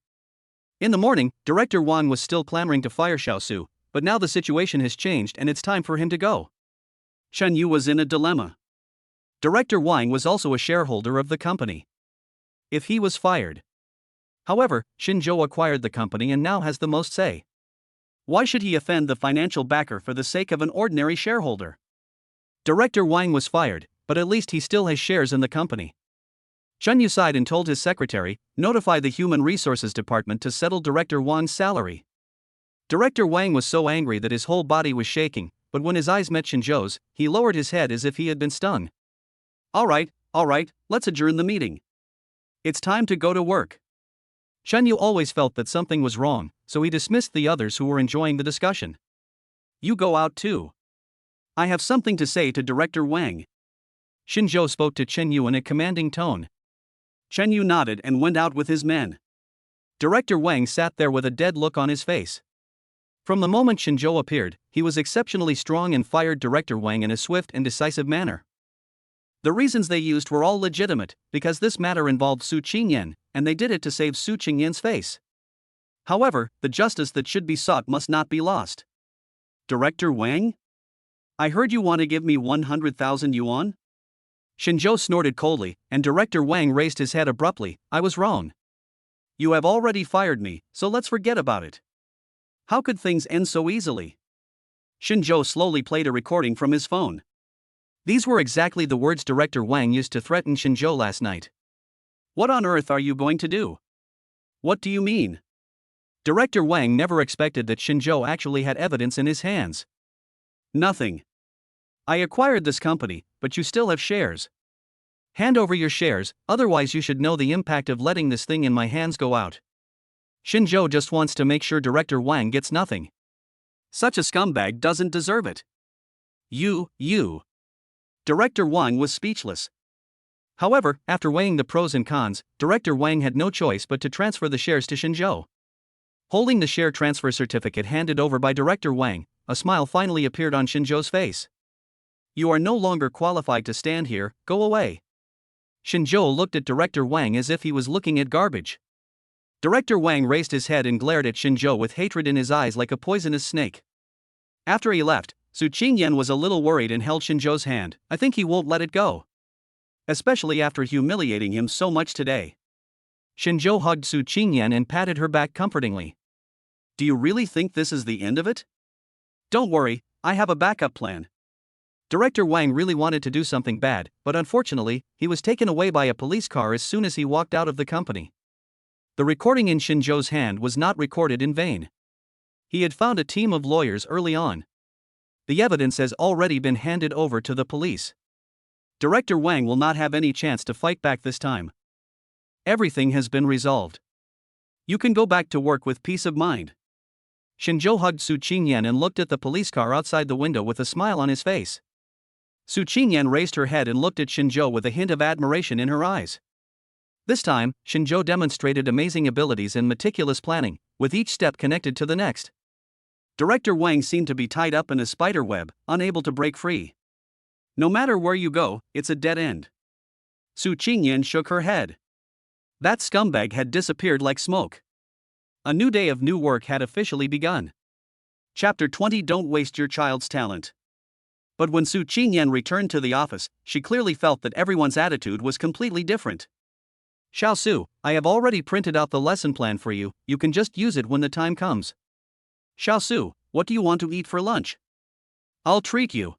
In the morning, Director Wang was still clamoring to fire Xiao Su, but now the situation has changed and it's time for him to go. Chen Yu was in a dilemma. Director Wang was also a shareholder of the company. If he was fired. However, Xinzhou acquired the company and now has the most say. Why should he offend the financial backer for the sake of an ordinary shareholder? Director Wang was fired, but at least he still has shares in the company. Chen Yu sighed and told his secretary, notify the Human Resources Department to settle Director Wang's salary. Director Wang was so angry that his whole body was shaking, but when his eyes met Xinzhou's, he lowered his head as if he had been stung. All right, let's adjourn the meeting. It's time to go to work. Chen Yu always felt that something was wrong, so he dismissed the others who were enjoying the discussion. You go out too. I have something to say to Director Wang. Xinzhou spoke to Chen Yu in a commanding tone. Chen Yu nodded and went out with his men. Director Wang sat there with a dead look on his face. From the moment Xinzhou appeared, he was exceptionally strong and fired Director Wang in a swift and decisive manner. The reasons they used were all legitimate, because this matter involved Su Qingyan, and they did it to save Su Qingyan's face. However, the justice that should be sought must not be lost. Director Wang? I heard you want to give me 100,000 yuan? Xinzhou snorted coldly, and Director Wang raised his head abruptly. I was wrong. You have already fired me, so let's forget about it. How could things end so easily? Xinzhou slowly played a recording from his phone. These were exactly the words Director Wang used to threaten Xinzhou last night. What on earth are you going to do? What do you mean? Director Wang never expected that Xinzhou actually had evidence in his hands. Nothing. I acquired this company, but you still have shares. Hand over your shares, otherwise you should know the impact of letting this thing in my hands go out. Xinzhou just wants to make sure Director Wang gets nothing. Such a scumbag doesn't deserve it. You. Director Wang was speechless. However, after weighing the pros and cons, Director Wang had no choice but to transfer the shares to Xinzhou. Holding the share transfer certificate handed over by Director Wang, a smile finally appeared on Xinzhou's face. You are no longer qualified to stand here, go away. Xinzhou looked at Director Wang as if he was looking at garbage. Director Wang raised his head and glared at Xinzhou with hatred in his eyes like a poisonous snake. After he left, Su Qingyan was a little worried and held Xinzhou's hand. I think he won't let it go. Especially after humiliating him so much today. Xinzhou hugged Su Qingyan and patted her back comfortingly. Do you really think this is the end of it? Don't worry, I have a backup plan. Director Wang really wanted to do something bad, but unfortunately, he was taken away by a police car as soon as he walked out of the company. The recording in Xinzhou's hand was not recorded in vain. He had found a team of lawyers early on. The evidence has already been handed over to the police. Director Wang will not have any chance to fight back this time. Everything has been resolved. You can go back to work with peace of mind. Xinzhou hugged Su Qingyan and looked at the police car outside the window with a smile on his face. Su Qingyan raised her head and looked at Shinjo with a hint of admiration in her eyes. This time, Shinjo demonstrated amazing abilities and meticulous planning, with each step connected to the next. Director Wang seemed to be tied up in a spider web, unable to break free. No matter where you go, it's a dead end. Su Qingyan shook her head. That scumbag had disappeared like smoke. A new day of new work had officially begun. Chapter 20. Don't waste your child's talent. But when Su Qingyan returned to the office, she clearly felt that everyone's attitude was completely different. Xiao Su, I have already printed out the lesson plan for you, you can just use it when the time comes. Xiao Su, what do you want to eat for lunch? I'll treat you.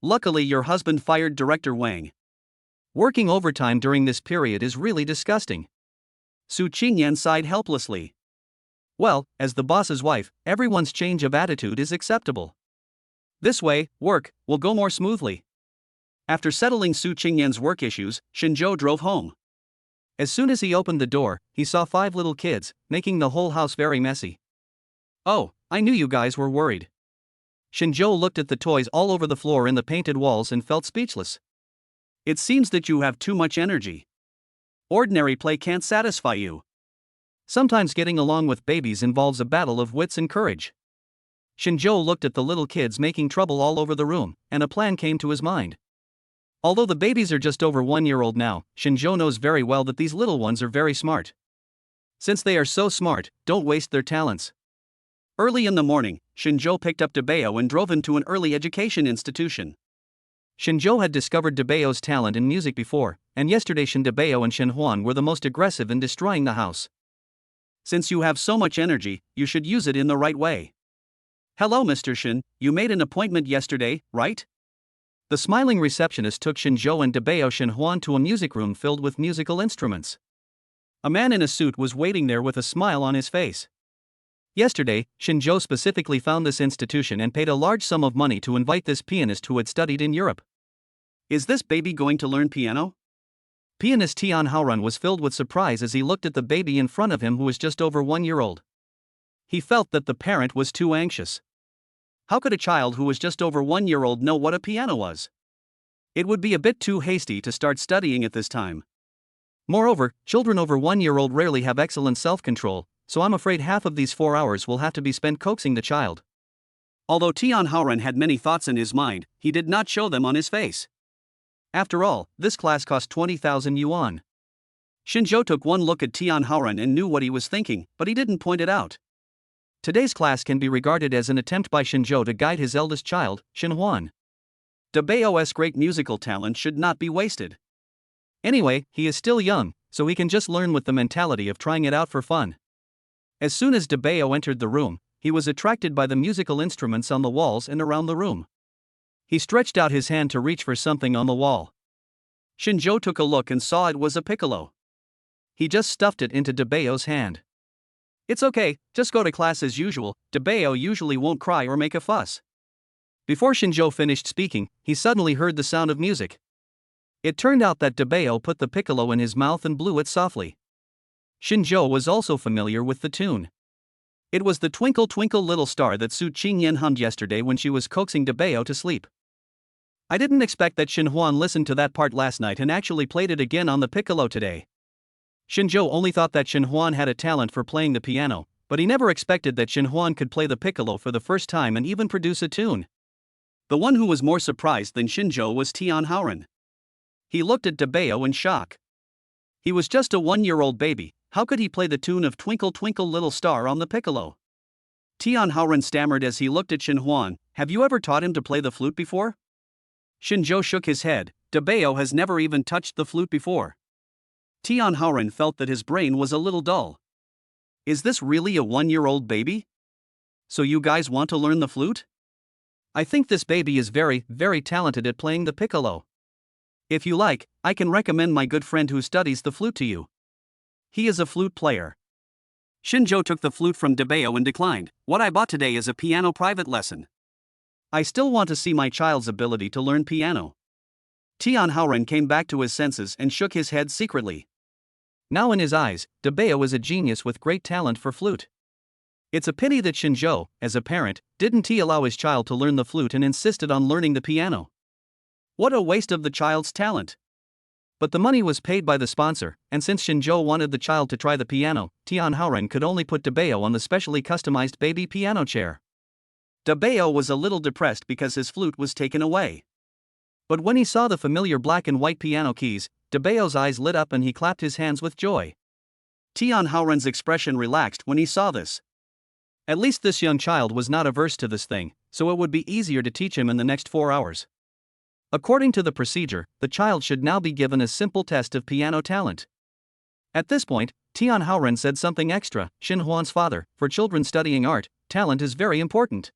Luckily, your husband fired Director Wang. Working overtime during this period is really disgusting. Su Qingyan sighed helplessly. Well, as the boss's wife, everyone's change of attitude is acceptable. This way, work will go more smoothly. After settling Su Qingyan's work issues, Shinjo drove home. As soon as he opened the door, he saw 5 little kids, making the whole house very messy. Oh, I knew you guys were worried. Shinjo looked at the toys all over the floor and the painted walls and felt speechless. It seems that you have too much energy. Ordinary play can't satisfy you. Sometimes getting along with babies involves a battle of wits and courage. Shinjo looked at the little kids making trouble all over the room, and a plan came to his mind. Although the babies are just over 1 year old now, Shinjo knows very well that these little ones are very smart. Since they are so smart, don't waste their talents. Early in the morning, Shinjo picked up Debeo and drove him to an early education institution. Shinjo had discovered Debeo's talent in music before, and yesterday Debeo and Shenhuan were the most aggressive in destroying the house. Since you have so much energy, you should use it in the right way. Hello Mr. Shin, you made an appointment yesterday, right? The smiling receptionist took Shinjo and Debeo Shenhuan to a music room filled with musical instruments. A man in a suit was waiting there with a smile on his face. Yesterday, Shinjo specifically found this institution and paid a large sum of money to invite this pianist who had studied in Europe. Is this baby going to learn piano? Pianist Tian Haoran was filled with surprise as he looked at the baby in front of him who was just over 1 year old. He felt that the parent was too anxious. How could a child who was just over 1 year old know what a piano was? It would be a bit too hasty to start studying at this time. Moreover, children over 1 year old rarely have excellent self-control, so I'm afraid half of these 4 hours will have to be spent coaxing the child. Although Tian Haoran had many thoughts in his mind, he did not show them on his face. After all, this class cost 20,000 yuan. Shinjo took one look at Tian Haoran and knew what he was thinking, but he didn't point it out. Today's class can be regarded as an attempt by Shinjo to guide his eldest child, Shenhuan. Debeo's great musical talent should not be wasted. Anyway, he is still young, so he can just learn with the mentality of trying it out for fun. As soon as Debeo entered the room, he was attracted by the musical instruments on the walls and around the room. He stretched out his hand to reach for something on the wall. Shinjo took a look and saw it was a piccolo. He just stuffed it into Debeo's hand. It's okay, just go to class as usual, Debeo usually won't cry or make a fuss. Before Shinjo finished speaking, he suddenly heard the sound of music. It turned out that Debeo put the piccolo in his mouth and blew it softly. Shinjo was also familiar with the tune. It was the Twinkle Twinkle Little Star that Su Qingyan hummed yesterday when she was coaxing Debeo to sleep. I didn't expect that Shenhuan listened to that part last night and actually played it again on the piccolo today. Shinjo only thought that Shenhuan had a talent for playing the piano, but he never expected that Shenhuan could play the piccolo for the first time and even produce a tune. The one who was more surprised than Shinjo was Tian Haoran. He looked at Debeo in shock. He was just a 1 year old baby, how could he play the tune of Twinkle Twinkle Little Star on the piccolo? Tian Haoran stammered as he looked at Shenhuan, have you ever taught him to play the flute before? Shinjo shook his head, Debeo has never even touched the flute before. Tian Haoran felt that his brain was a little dull. Is this really a 1 year old baby? So you guys want to learn the flute? I think this baby is very, very talented at playing the piccolo. If you like, I can recommend my good friend who studies the flute to you. He is a flute player. Shinjo took the flute from Debeo and declined, what I bought today is a piano private lesson. I still want to see my child's ability to learn piano. Tian Haoran came back to his senses and shook his head secretly. Now in his eyes, Debeo is a genius with great talent for flute. It's a pity that Shinjo, as a parent, didn't allow his child to learn the flute and insisted on learning the piano. What a waste of the child's talent. But the money was paid by the sponsor, and since Shinjo wanted the child to try the piano, Tian Haoren could only put Dabeo on the specially customized baby piano chair. Dabeo was a little depressed because his flute was taken away. But when he saw the familiar black and white piano keys, Dabeo's eyes lit up and he clapped his hands with joy. Tian Haoren's expression relaxed when he saw this. At least this young child was not averse to this thing, so it would be easier to teach him in the next 4 hours. According to the procedure, the child should now be given a simple test of piano talent. At this point, Tian Haoren said something extra. Shin Huan's father, for children studying art, talent is very important.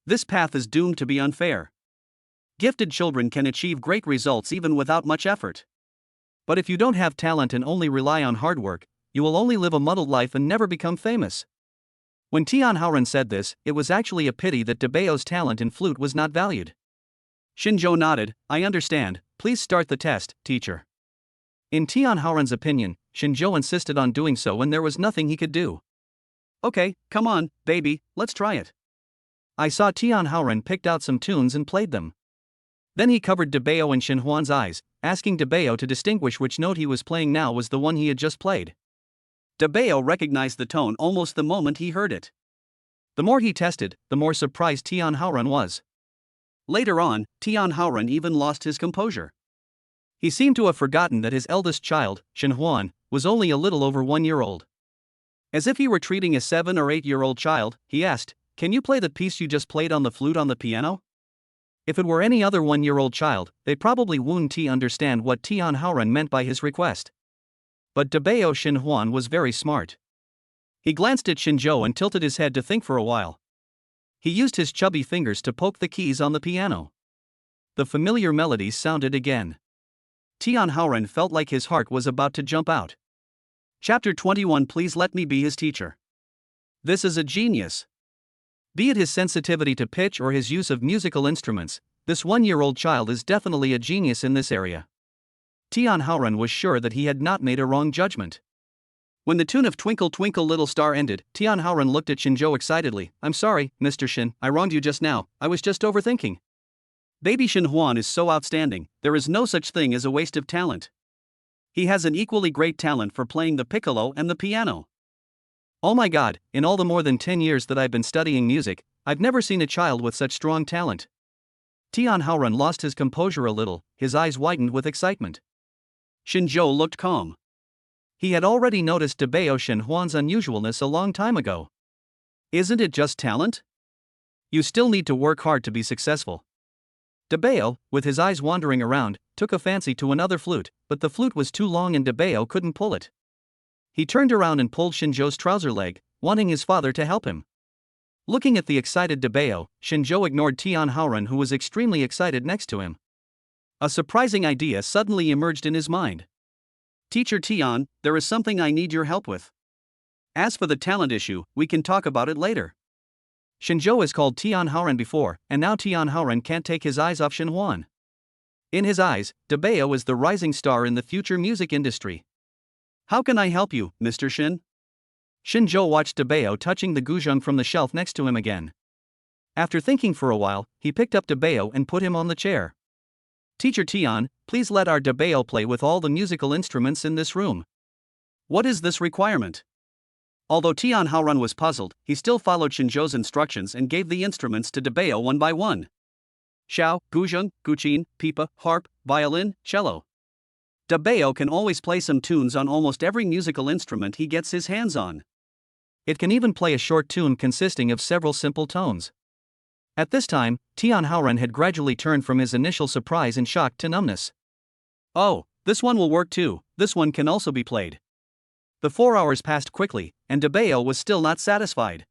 This path is doomed to be unfair. Gifted children can achieve great results even without much effort. But if you don't have talent and only rely on hard work, you will only live a muddled life and never become famous. When Tian Haoren said this, it was actually a pity that Dabeo's talent in flute was not valued. Shinjo nodded. I understand, please start the test, teacher. In Tian Haoren's opinion, Shinjo insisted on doing so and there was nothing he could do. Okay, come on, baby, let's try it. I saw Tian Haoren picked out some tunes and played them. Then he covered Dabeo and Shin Huan's eyes, asking Dabeo to distinguish which note he was playing now was the one he had just played. Dabeo recognized the tone almost the moment he heard it. The more he tested, the more surprised Tian Haoren was. Later on, Tian Haoren even lost his composure. He seemed to have forgotten that his eldest child, Shin Huan, was only a little over 1 year old. As if he were treating a 7 or 8 year old child, he asked, "Can you play the piece you just played on the flute on the piano?" If it were any other 1 year old child, they probably wouldn't understand what Tian Haoren meant by his request. But Dabeo Shin Huan was very smart. He glanced at Shinjo and tilted his head to think for a while. He used his chubby fingers to poke the keys on the piano. The familiar melodies sounded again. Tian Haoren felt like his heart was about to jump out. Chapter 21. Please let me be his teacher. This is a genius. Be it his sensitivity to pitch or his use of musical instruments, this 1 year old child is definitely a genius in this area. Tian Haoren was sure that he had not made a wrong judgment. When the tune of Twinkle Twinkle Little Star ended, Tian Haoren looked at Shinjo excitedly. I'm sorry, Mr. Shin, I wronged you just now, I was just overthinking. Baby Shin Huan is so outstanding, there is no such thing as a waste of talent. He has an equally great talent for playing the piccolo and the piano. Oh my god, in all the more than 10 years that I've been studying music, I've never seen a child with such strong talent. Tian Haoren lost his composure a little, his eyes widened with excitement. Shinjo looked calm. He had already noticed Dabeo Shin Huan's unusualness a long time ago. Isn't it just talent? You still need to work hard to be successful. Dabeo, with his eyes wandering around, took a fancy to another flute, but the flute was too long and Dabeo couldn't pull it. He turned around and pulled Shinjo's trouser leg, wanting his father to help him. Looking at the excited Dabeo, Shinjo ignored Tian Haoren, who was extremely excited next to him. A surprising idea suddenly emerged in his mind. Teacher Tian, there is something I need your help with. As for the talent issue, we can talk about it later. Shinjo has called Tian Haoren before, and now Tian Haoren can't take his eyes off Shin Huan. In his eyes, Dabeo is the rising star in the future music industry. How can I help you, Mr. Shin? Shinjo watched Dabeo touching the guzheng from the shelf next to him again. After thinking for a while, he picked up Dabeo and put him on the chair. Teacher Tian, please let our Dabeo play with all the musical instruments in this room. What is this requirement? Although Tian Haoren was puzzled, he still followed Shinjo's instructions and gave the instruments to Dabeo one by one. Xiao, guzheng, guqin, pipa, harp, violin, cello. Dabeo can always play some tunes on almost every musical instrument he gets his hands on. It can even play a short tune consisting of several simple tones. At this time, Tian Haoren had gradually turned from his initial surprise and shock to numbness. Oh, this one will work too, this one can also be played. The 4 hours passed quickly, and Dabeo was still not satisfied.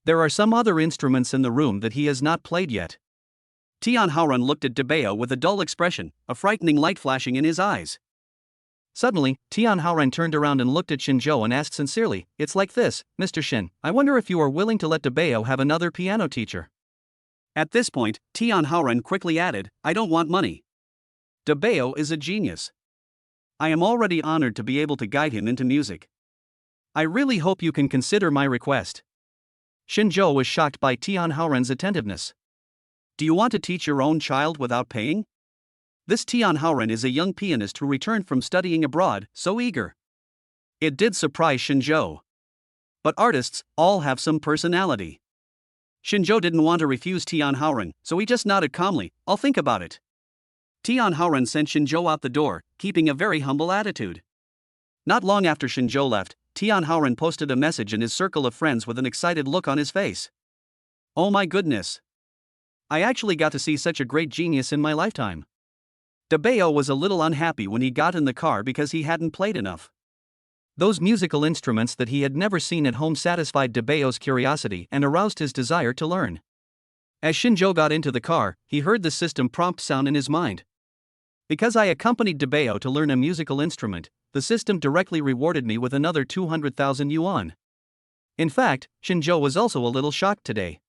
There are some other instruments in the room that he has not played yet. Tian Haoren looked at Dabeo with a dull expression, a frightening light flashing in his eyes. Suddenly, Tian Haoren turned around and looked at Shinjo and asked sincerely, It's like this, Mr. Shin, I wonder if you are willing to let Dabeo have another piano teacher. At this point, Tian Haoren quickly added, I don't want money. Dabeo is a genius. I am already honored to be able to guide him into music. I really hope you can consider my request. Shinjo was shocked by Tian Haoren's attentiveness. Do you want to teach your own child without paying? This Tian Haoren is a young pianist who returned from studying abroad, so eager. It did surprise Shinzhou. But artists all have some personality. Shinzhou didn't want to refuse Tian Haoren, so he just nodded calmly, "I'll think about it." Tian Haoren sent Shinzhou out the door, keeping a very humble attitude. Not long after Shinzhou left, Tian Haoren posted a message in his circle of friends with an excited look on his face. "Oh my goodness! I actually got to see such a great genius in my lifetime." Debeo was a little unhappy when he got in the car because he hadn't played enough. Those musical instruments that he had never seen at home satisfied Debeo's curiosity and aroused his desire to learn. As Shinzhou got into the car, he heard the system prompt sound in his mind. "Because I accompanied Debeo to learn a musical instrument, the system directly rewarded me with another 200,000 yuan." In fact, Shinzhou was also a little shocked today.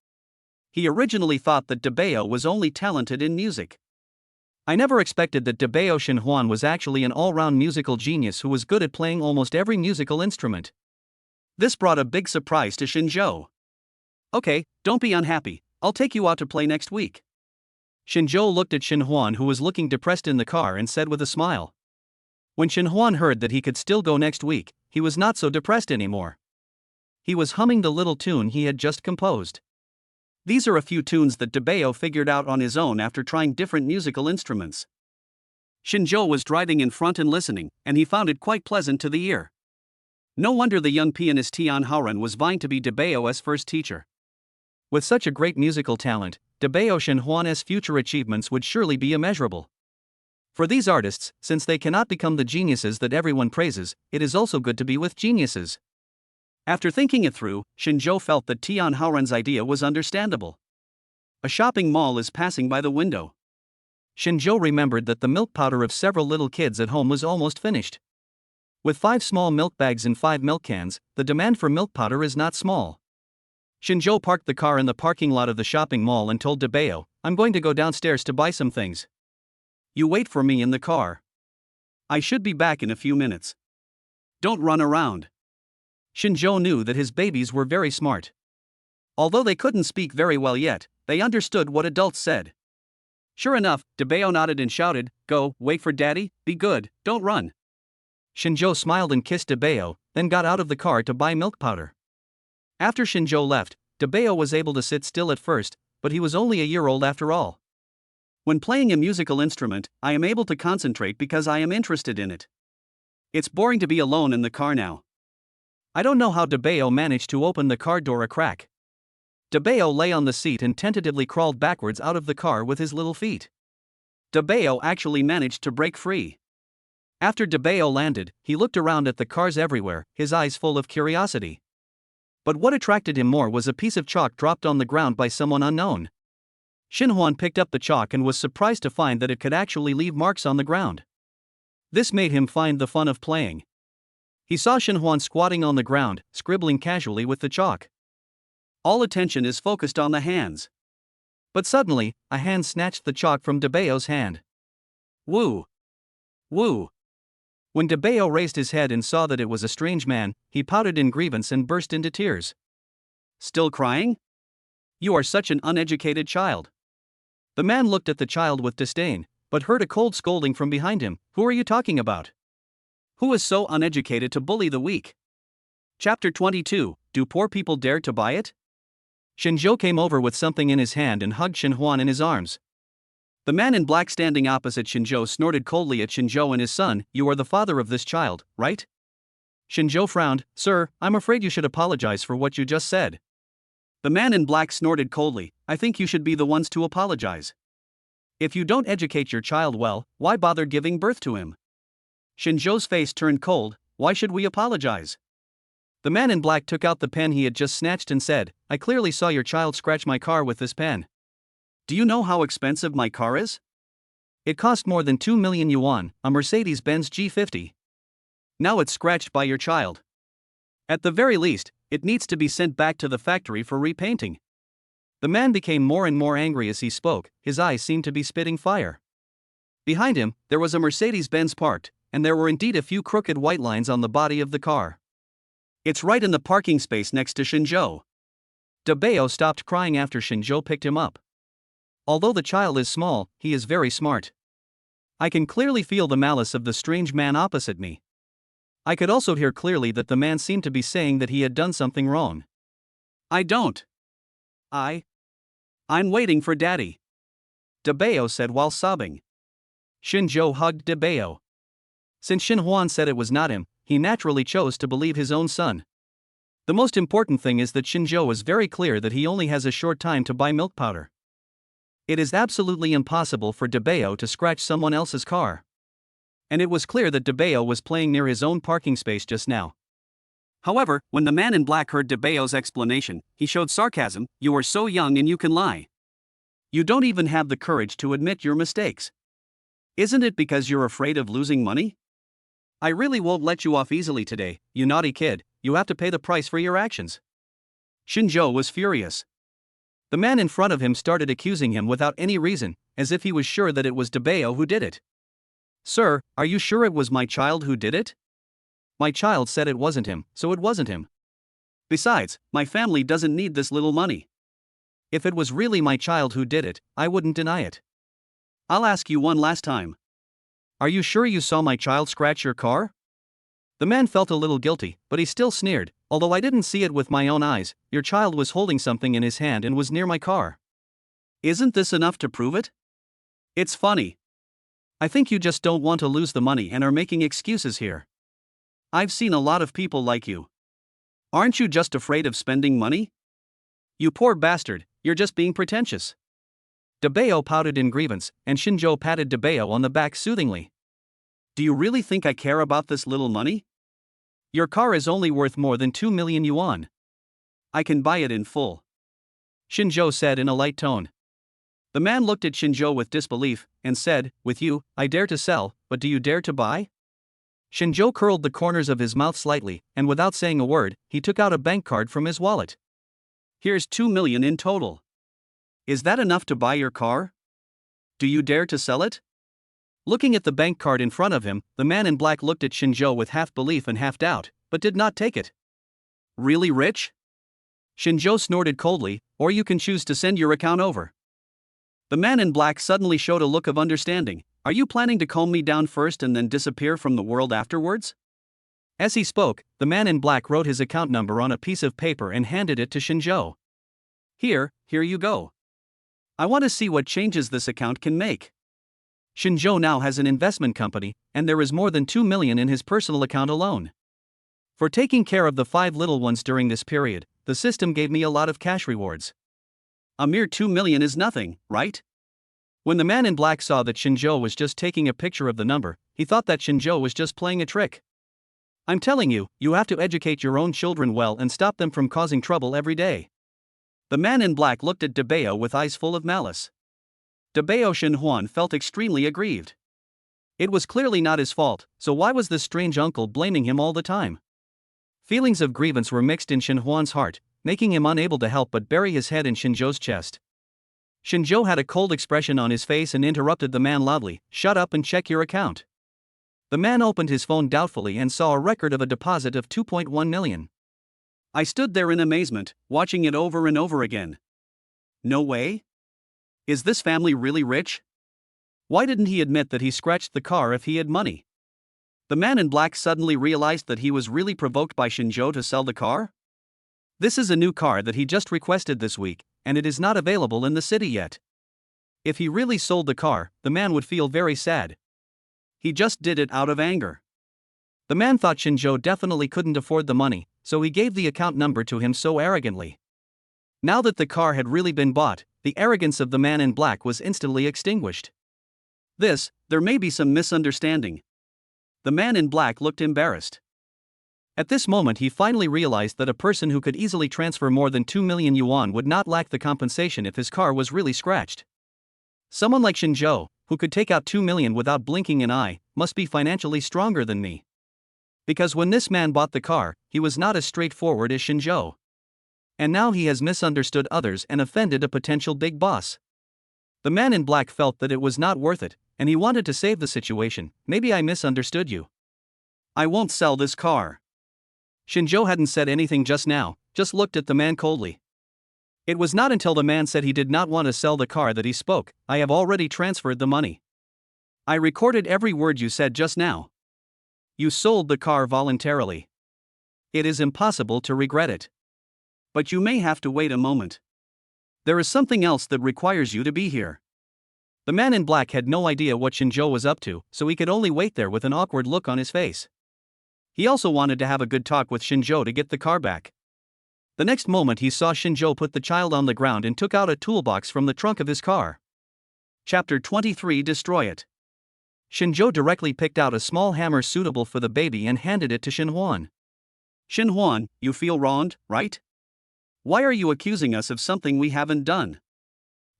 He originally thought that Debeo was only talented in music. "I never expected that Debeo Shinhuan was actually an all-round musical genius who was good at playing almost every musical instrument." This brought a big surprise to Shinzhou. "Okay, don't be unhappy, I'll take you out to play next week." Shinzhou looked at Shinhuan, who was looking depressed in the car, and said with a smile. When Shinhuan heard that he could still go next week, he was not so depressed anymore. He was humming the little tune he had just composed. These are a few tunes that Debeo figured out on his own after trying different musical instruments. Shinzhou was driving in front and listening, and he found it quite pleasant to the ear. No wonder the young pianist Tian Haoren was vying to be Debeo's first teacher. With such a great musical talent, Debeo Shinhuan's future achievements would surely be immeasurable. For these artists, since they cannot become the geniuses that everyone praises, it is also good to be with geniuses. After thinking it through, Shinzhou felt that Tian Haoren's idea was understandable. A shopping mall is passing by the window. Shinzhou remembered that the milk powder of several little kids at home was almost finished. With 5 small milk bags and 5 milk cans, the demand for milk powder is not small. Shinzhou parked the car in the parking lot of the shopping mall and told Debeo, "I'm going to go downstairs to buy some things. You wait for me in the car. I should be back in a few minutes. Don't run around." Shinzhou knew that his babies were very smart. Although they couldn't speak very well yet, they understood what adults said. Sure enough, Debeo nodded and shouted, "Go, wait for daddy, be good, don't run." Shinzhou smiled and kissed Debeo, then got out of the car to buy milk powder. After Shinzhou left, Debeo was able to sit still at first, but he was only a year old after all. "When playing a musical instrument, I am able to concentrate because I am interested in it. It's boring to be alone in the car now." I don't know how Debeo managed to open the car door a crack. Debeo lay on the seat and tentatively crawled backwards out of the car with his little feet. Debeo actually managed to break free. After Debeo landed, he looked around at the cars everywhere, his eyes full of curiosity. But what attracted him more was a piece of chalk dropped on the ground by someone unknown. Shinhuan picked up the chalk and was surprised to find that it could actually leave marks on the ground. This made him find the fun of playing. He saw Shinhuan squatting on the ground, scribbling casually with the chalk. All attention is focused on the hands. But suddenly, a hand snatched the chalk from Debeo's hand. "Woo! Woo!" When Debeo raised his head and saw that it was a strange man, he pouted in grievance and burst into tears. "Still crying? You are such an uneducated child." The man looked at the child with disdain, but heard a cold scolding from behind him. "Who are you talking about? Who is so uneducated to bully the weak?" Chapter 22, Do Poor People Dare to Buy It? Shinzhou came over with something in his hand and hugged Shinhuan in his arms. The man in black standing opposite Shinzhou snorted coldly at Shinzhou and his son. "You are the father of this child, right?" Shinzhou frowned. "Sir, I'm afraid you should apologize for what you just said." The man in black snorted coldly. "I think you should be the ones to apologize. If you don't educate your child well, why bother giving birth to him?" Shinzhou's face turned cold. "Why should we apologize?" The man in black took out the pen he had just snatched and said, "I clearly saw your child scratch my car with this pen. Do you know how expensive my car is? It cost more than 2 million yuan, a Mercedes-Benz G50. Now it's scratched by your child. At the very least, it needs to be sent back to the factory for repainting." The man became more and more angry as he spoke, his eyes seemed to be spitting fire. Behind him, there was a Mercedes-Benz parked, and there were indeed a few crooked white lines on the body of the car. "It's right in the parking space next to Shinzhou." Debeo stopped crying after Shinzhou picked him up. Although the child is small, he is very smart. I can clearly feel the malice of the strange man opposite me. I could also hear clearly that the man seemed to be saying that he had done something wrong. I don't. I'm waiting for Daddy, DeBeo said while sobbing. Shinjo hugged DeBeo. Since Xinhuan said it was not him, he naturally chose to believe his own son. The most important thing is that Shinjo is very clear that he only has a short time to buy milk powder. It is absolutely impossible for DeBeo to scratch someone else's car. And it was clear that DeBeo was playing near his own parking space just now. However, when the man in black heard DeBeo's explanation, he showed sarcasm. You are so young and you can lie. You don't even have the courage to admit your mistakes. Isn't it because you're afraid of losing money? I really won't let you off easily today, you naughty kid. You have to pay the price for your actions. Shinjo was furious. The man in front of him started accusing him without any reason, as if he was sure that it was DeBeo who did it. Sir, are you sure it was my child who did it? My child said it wasn't him, so it wasn't him. Besides, my family doesn't need this little money. If it was really my child who did it, I wouldn't deny it. I'll ask you one last time. Are you sure you saw my child scratch your car? The man felt a little guilty, but he still sneered. Although I didn't see it with my own eyes, your child was holding something in his hand and was near my car. Isn't this enough to prove it? It's funny. I think you just don't want to lose the money and are making excuses here. I've seen a lot of people like you. Aren't you just afraid of spending money? You poor bastard, you're just being pretentious. DeBeo pouted in grievance, and Shinjo patted DeBeo on the back soothingly. Do you really think I care about this little money? Your car is only worth more than 2 million yuan. I can buy it in full, Shinjo said in a light tone. The man looked at Shinjo with disbelief, and said, with you, I dare to sell, but do you dare to buy? Shinjo curled the corners of his mouth slightly, and without saying a word, he took out a bank card from his wallet. Here's 2 million in total. Is that enough to buy your car? Do you dare to sell it? Looking at the bank card in front of him, the man in black looked at Shinjo with half belief and half doubt, but did not take it. Really rich? Shinjo snorted coldly, or you can choose to send your account over. The man in black suddenly showed a look of understanding. Are you planning to comb me down first and then disappear from the world afterwards? As he spoke, the man in black wrote his account number on a piece of paper and handed it to Shinjo. Here you go. I want to see what changes this account can make. Shinjo now has an investment company, and there is more than 2 million in his personal account alone. For taking care of the 5 little ones during this period, the system gave me a lot of cash rewards. A mere 2 million is nothing, right? When the man in black saw that Shinjo was just taking a picture of the number, he thought that Shinjo was just playing a trick. I'm telling you, you have to educate your own children well and stop them from causing trouble every day. The man in black looked at DeBeo with eyes full of malice. DeBeo Xinhuan felt extremely aggrieved. It was clearly not his fault, so why was this strange uncle blaming him all the time? Feelings of grievance were mixed in Xinhuan's heart, making him unable to help but bury his head in Shinjo's chest. Shinjo had a cold expression on his face and interrupted the man loudly, "Shut up and check your account." The man opened his phone doubtfully and saw a record of a deposit of 2.1 million. I stood there in amazement, watching it over and over again. No way? Is this family really rich? Why didn't he admit that he scratched the car if he had money? The man in black suddenly realized that he was really provoked by Shinjo to sell the car. This is a new car that he just requested this week, and it is not available in the city yet. If he really sold the car, the man would feel very sad. He just did it out of anger. The man thought Shinjo definitely couldn't afford the money, so he gave the account number to him so arrogantly. Now that the car had really been bought, the arrogance of the man in black was instantly extinguished. There may be some misunderstanding. The man in black looked embarrassed. At this moment he finally realized that a person who could easily transfer more than 2 million yuan would not lack the compensation if his car was really scratched. Someone like Shinjo, who could take out 2 million without blinking an eye, must be financially stronger than me. Because when this man bought the car, he was not as straightforward as Shinjo. And now he has misunderstood others and offended a potential big boss. The man in black felt that it was not worth it, and he wanted to save the situation. Maybe I misunderstood you. I won't sell this car. Shinjo hadn't said anything just now, just looked at the man coldly. It was not until the man said he did not want to sell the car that he spoke. I have already transferred the money. I recorded every word you said just now. You sold the car voluntarily. It is impossible to regret it. But you may have to wait a moment. There is something else that requires you to be here. The man in black had no idea what Shinjo was up to, so he could only wait there with an awkward look on his face. He also wanted to have a good talk with Shinjo to get the car back. The next moment he saw Shinjo put the child on the ground and took out a toolbox from the trunk of his car. Chapter 23 Destroy It. Shinjo directly picked out a small hammer suitable for the baby and handed it to Shinhwan. Shinhwan, you feel wronged, right? Why are you accusing us of something we haven't done?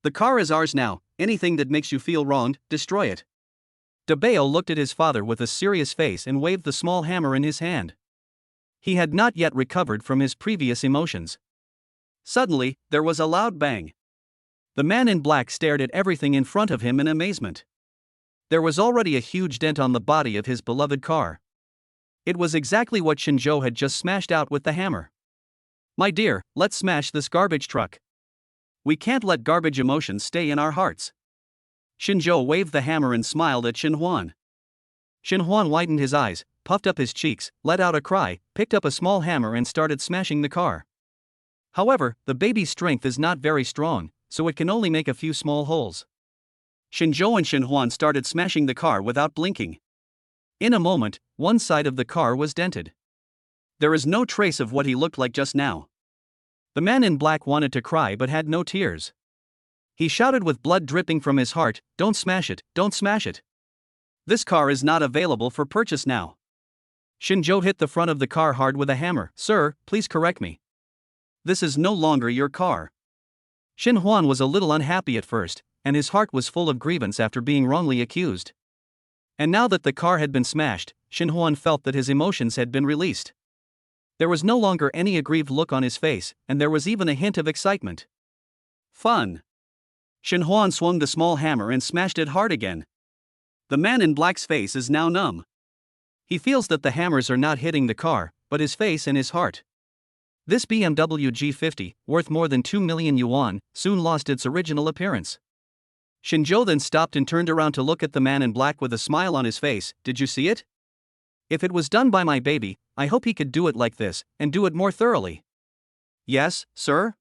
The car is ours now. Anything that makes you feel wronged, destroy it. Dabeo looked at his father with a serious face and waved the small hammer in his hand. He had not yet recovered from his previous emotions. Suddenly, there was a loud bang. The man in black stared at everything in front of him in amazement. There was already a huge dent on the body of his beloved car. It was exactly what Shinjo had just smashed out with the hammer. My dear, let's smash this garbage truck. We can't let garbage emotions stay in our hearts. Shinjo waved the hammer and smiled at Shinhwan. Shinhwan widened his eyes, puffed up his cheeks, let out a cry, picked up a small hammer and started smashing the car. However, the baby's strength is not very strong, so it can only make a few small holes. Shinjo and Shinhwan started smashing the car without blinking. In a moment, one side of the car was dented. There is no trace of what he looked like just now. The man in black wanted to cry but had no tears. He shouted with blood dripping from his heart, "Don't smash it, don't smash it. This car is not available for purchase now." Shinjo hit the front of the car hard with a hammer. "Sir, please correct me. This is no longer your car." Shinhwan was a little unhappy at first, and his heart was full of grievance after being wrongly accused. And now that the car had been smashed, Shinhwan felt that his emotions had been released. There was no longer any aggrieved look on his face, and there was even a hint of excitement. Fun. Shinhwan swung the small hammer and smashed it hard again. The man in black's face is now numb. He feels that the hammers are not hitting the car, but his face and his heart. This BMW G50, worth more than 2 million yuan, soon lost its original appearance. Shinjo then stopped and turned around to look at the man in black with a smile on his face. "Did you see it? If it was done by my baby, I hope he could do it like this, and do it more thoroughly." "Yes, sir?"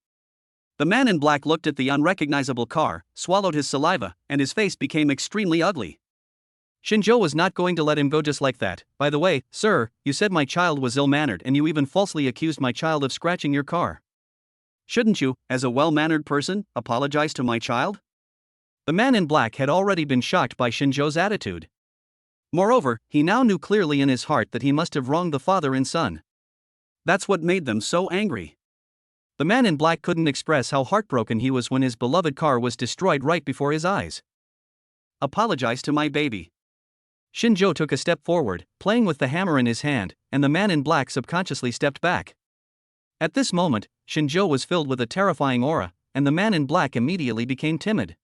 The man in black looked at the unrecognizable car, swallowed his saliva, and his face became extremely ugly. Shinjo was not going to let him go just like that. "By the way, sir, you said my child was ill-mannered and you even falsely accused my child of scratching your car. Shouldn't you, as a well-mannered person, apologize to my child?" The man in black had already been shocked by Shinjo's attitude. Moreover, he now knew clearly in his heart that he must have wronged the father and son. That's what made them so angry. The man in black couldn't express how heartbroken he was when his beloved car was destroyed right before his eyes. "Apologize to my baby." Shinjo took a step forward, playing with the hammer in his hand, and the man in black subconsciously stepped back. At this moment, Shinjo was filled with a terrifying aura, and the man in black immediately became timid.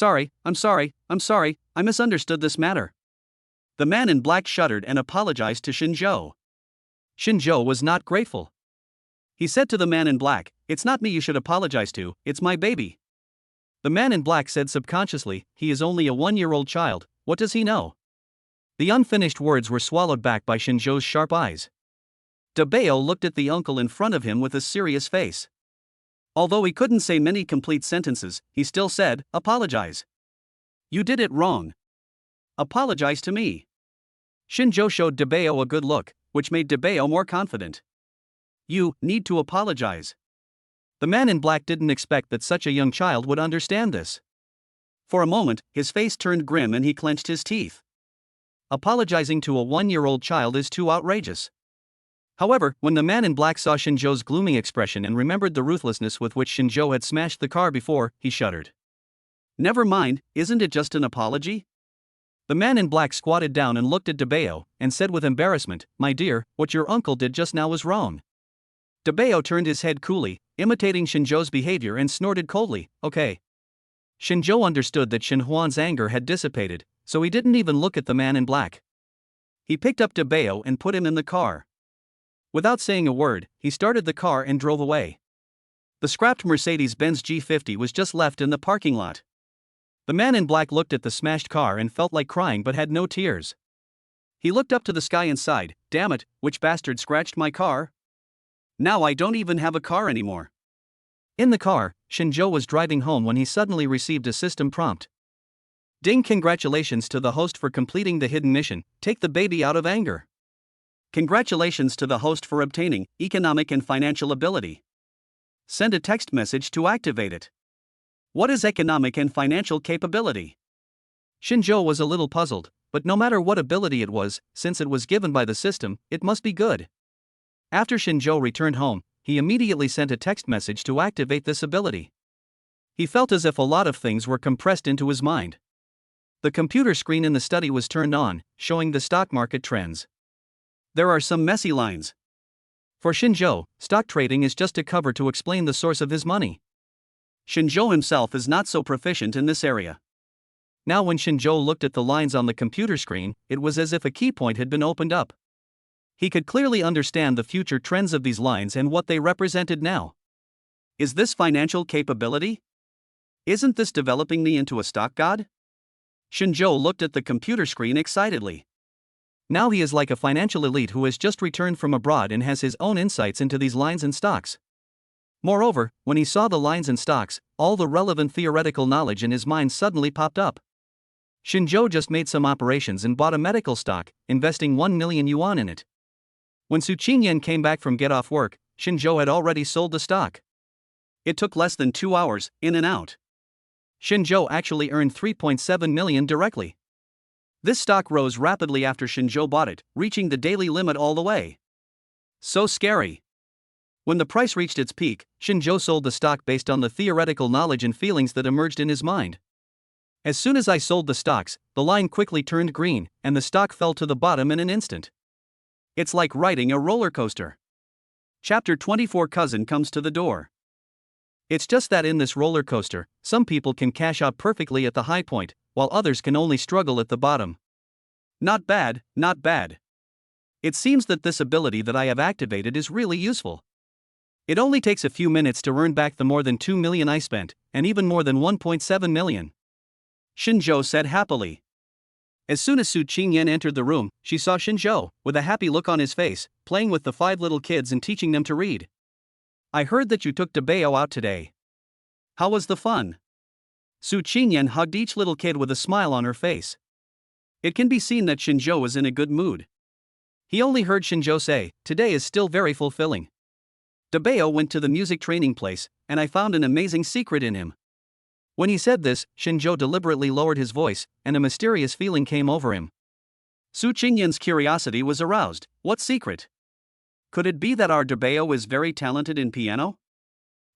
I'm sorry, I misunderstood this matter." The man in black shuddered and apologized to Shinjo. Shinjo was not grateful. He said to the man in black, "It's not me you should apologize to, it's my baby." The man in black said subconsciously, "He is only a 1-year-old child, what does he know?" The unfinished words were swallowed back by Shinjo's sharp eyes. Dabeo looked at the uncle in front of him with a serious face. Although he couldn't say many complete sentences, he still said, "Apologize. You did it wrong. Apologize to me." Shinjo showed Dabeo a good look, which made Dabeo more confident. "You need to apologize." The man in black didn't expect that such a young child would understand this. For a moment, his face turned grim and he clenched his teeth. Apologizing to a 1-year-old child is too outrageous. However, when the man in black saw Shinjo's gloomy expression and remembered the ruthlessness with which Shinjo had smashed the car before, he shuddered. "Never mind, isn't it just an apology?" The man in black squatted down and looked at Dabeo, and said with embarrassment, "My dear, what your uncle did just now was wrong." Dabeo turned his head coolly, imitating Shinjo's behavior, and snorted coldly, "Okay." Shinjo understood that Shinhwan's anger had dissipated, so he didn't even look at the man in black. He picked up Dabeo and put him in the car. Without saying a word, he started the car and drove away. The scrapped Mercedes-Benz G50 was just left in the parking lot. The man in black looked at the smashed car and felt like crying but had no tears. He looked up to the sky and sighed, "Damn it, which bastard scratched my car? Now I don't even have a car anymore." In the car, Shinjo was driving home when he suddenly received a system prompt. "Ding, congratulations to the host for completing the hidden mission, take the baby out of anger. Congratulations to the host for obtaining economic and financial ability. Send a text message to activate it." What is economic and financial capability? Shinjo was a little puzzled, but no matter what ability it was, since it was given by the system, it must be good. After Shinjo returned home, he immediately sent a text message to activate this ability. He felt as if a lot of things were compressed into his mind. The computer screen in the study was turned on, showing the stock market trends. There are some messy lines. For Shinjo, stock trading is just a cover to explain the source of his money. Shinjo himself is not so proficient in this area. Now when Shinjo looked at the lines on the computer screen, it was as if a key point had been opened up. He could clearly understand the future trends of these lines and what they represented now. Is this financial capability? Isn't this developing me into a stock god? Shinjo looked at the computer screen excitedly. Now he is like a financial elite who has just returned from abroad and has his own insights into these lines and stocks. Moreover, when he saw the lines and stocks, all the relevant theoretical knowledge in his mind suddenly popped up. Shinjo just made some operations and bought a medical stock, investing 1 million yuan in it. When Su Qingyan came back from get off work, Shinjo had already sold the stock. It took less than 2 hours, in and out. Shinjo actually earned 3.7 million directly. This stock rose rapidly after Shinjo bought it, reaching the daily limit all the way. So scary. When the price reached its peak, Shinjo sold the stock based on the theoretical knowledge and feelings that emerged in his mind. As soon as I sold the stocks, the line quickly turned green, and the stock fell to the bottom in an instant. It's like riding a roller coaster. Chapter 24: Cousin comes to the door. It's just that in this roller coaster, some people can cash out perfectly at the high point, while others can only struggle at the bottom. Not bad, not bad. It seems that this ability that I have activated is really useful. It only takes a few minutes to earn back the more than 2 million I spent, and even more than 1.7 million. Shinjo said happily. As soon as Su Qingyan entered the room, she saw Shinjo, with a happy look on his face, playing with the 5 little kids and teaching them to read. "I heard that you took Debeo out today. How was the fun?" Su Qingyan hugged each little kid with a smile on her face. It can be seen that Shinjo was in a good mood. He only heard Shinjo say, "Today is still very fulfilling. Debeo went to the music training place, and I found an amazing secret in him." When he said this, Shinjo deliberately lowered his voice, and a mysterious feeling came over him. Su Qingyan's curiosity was aroused. What secret? Could it be that our Debeo is very talented in piano?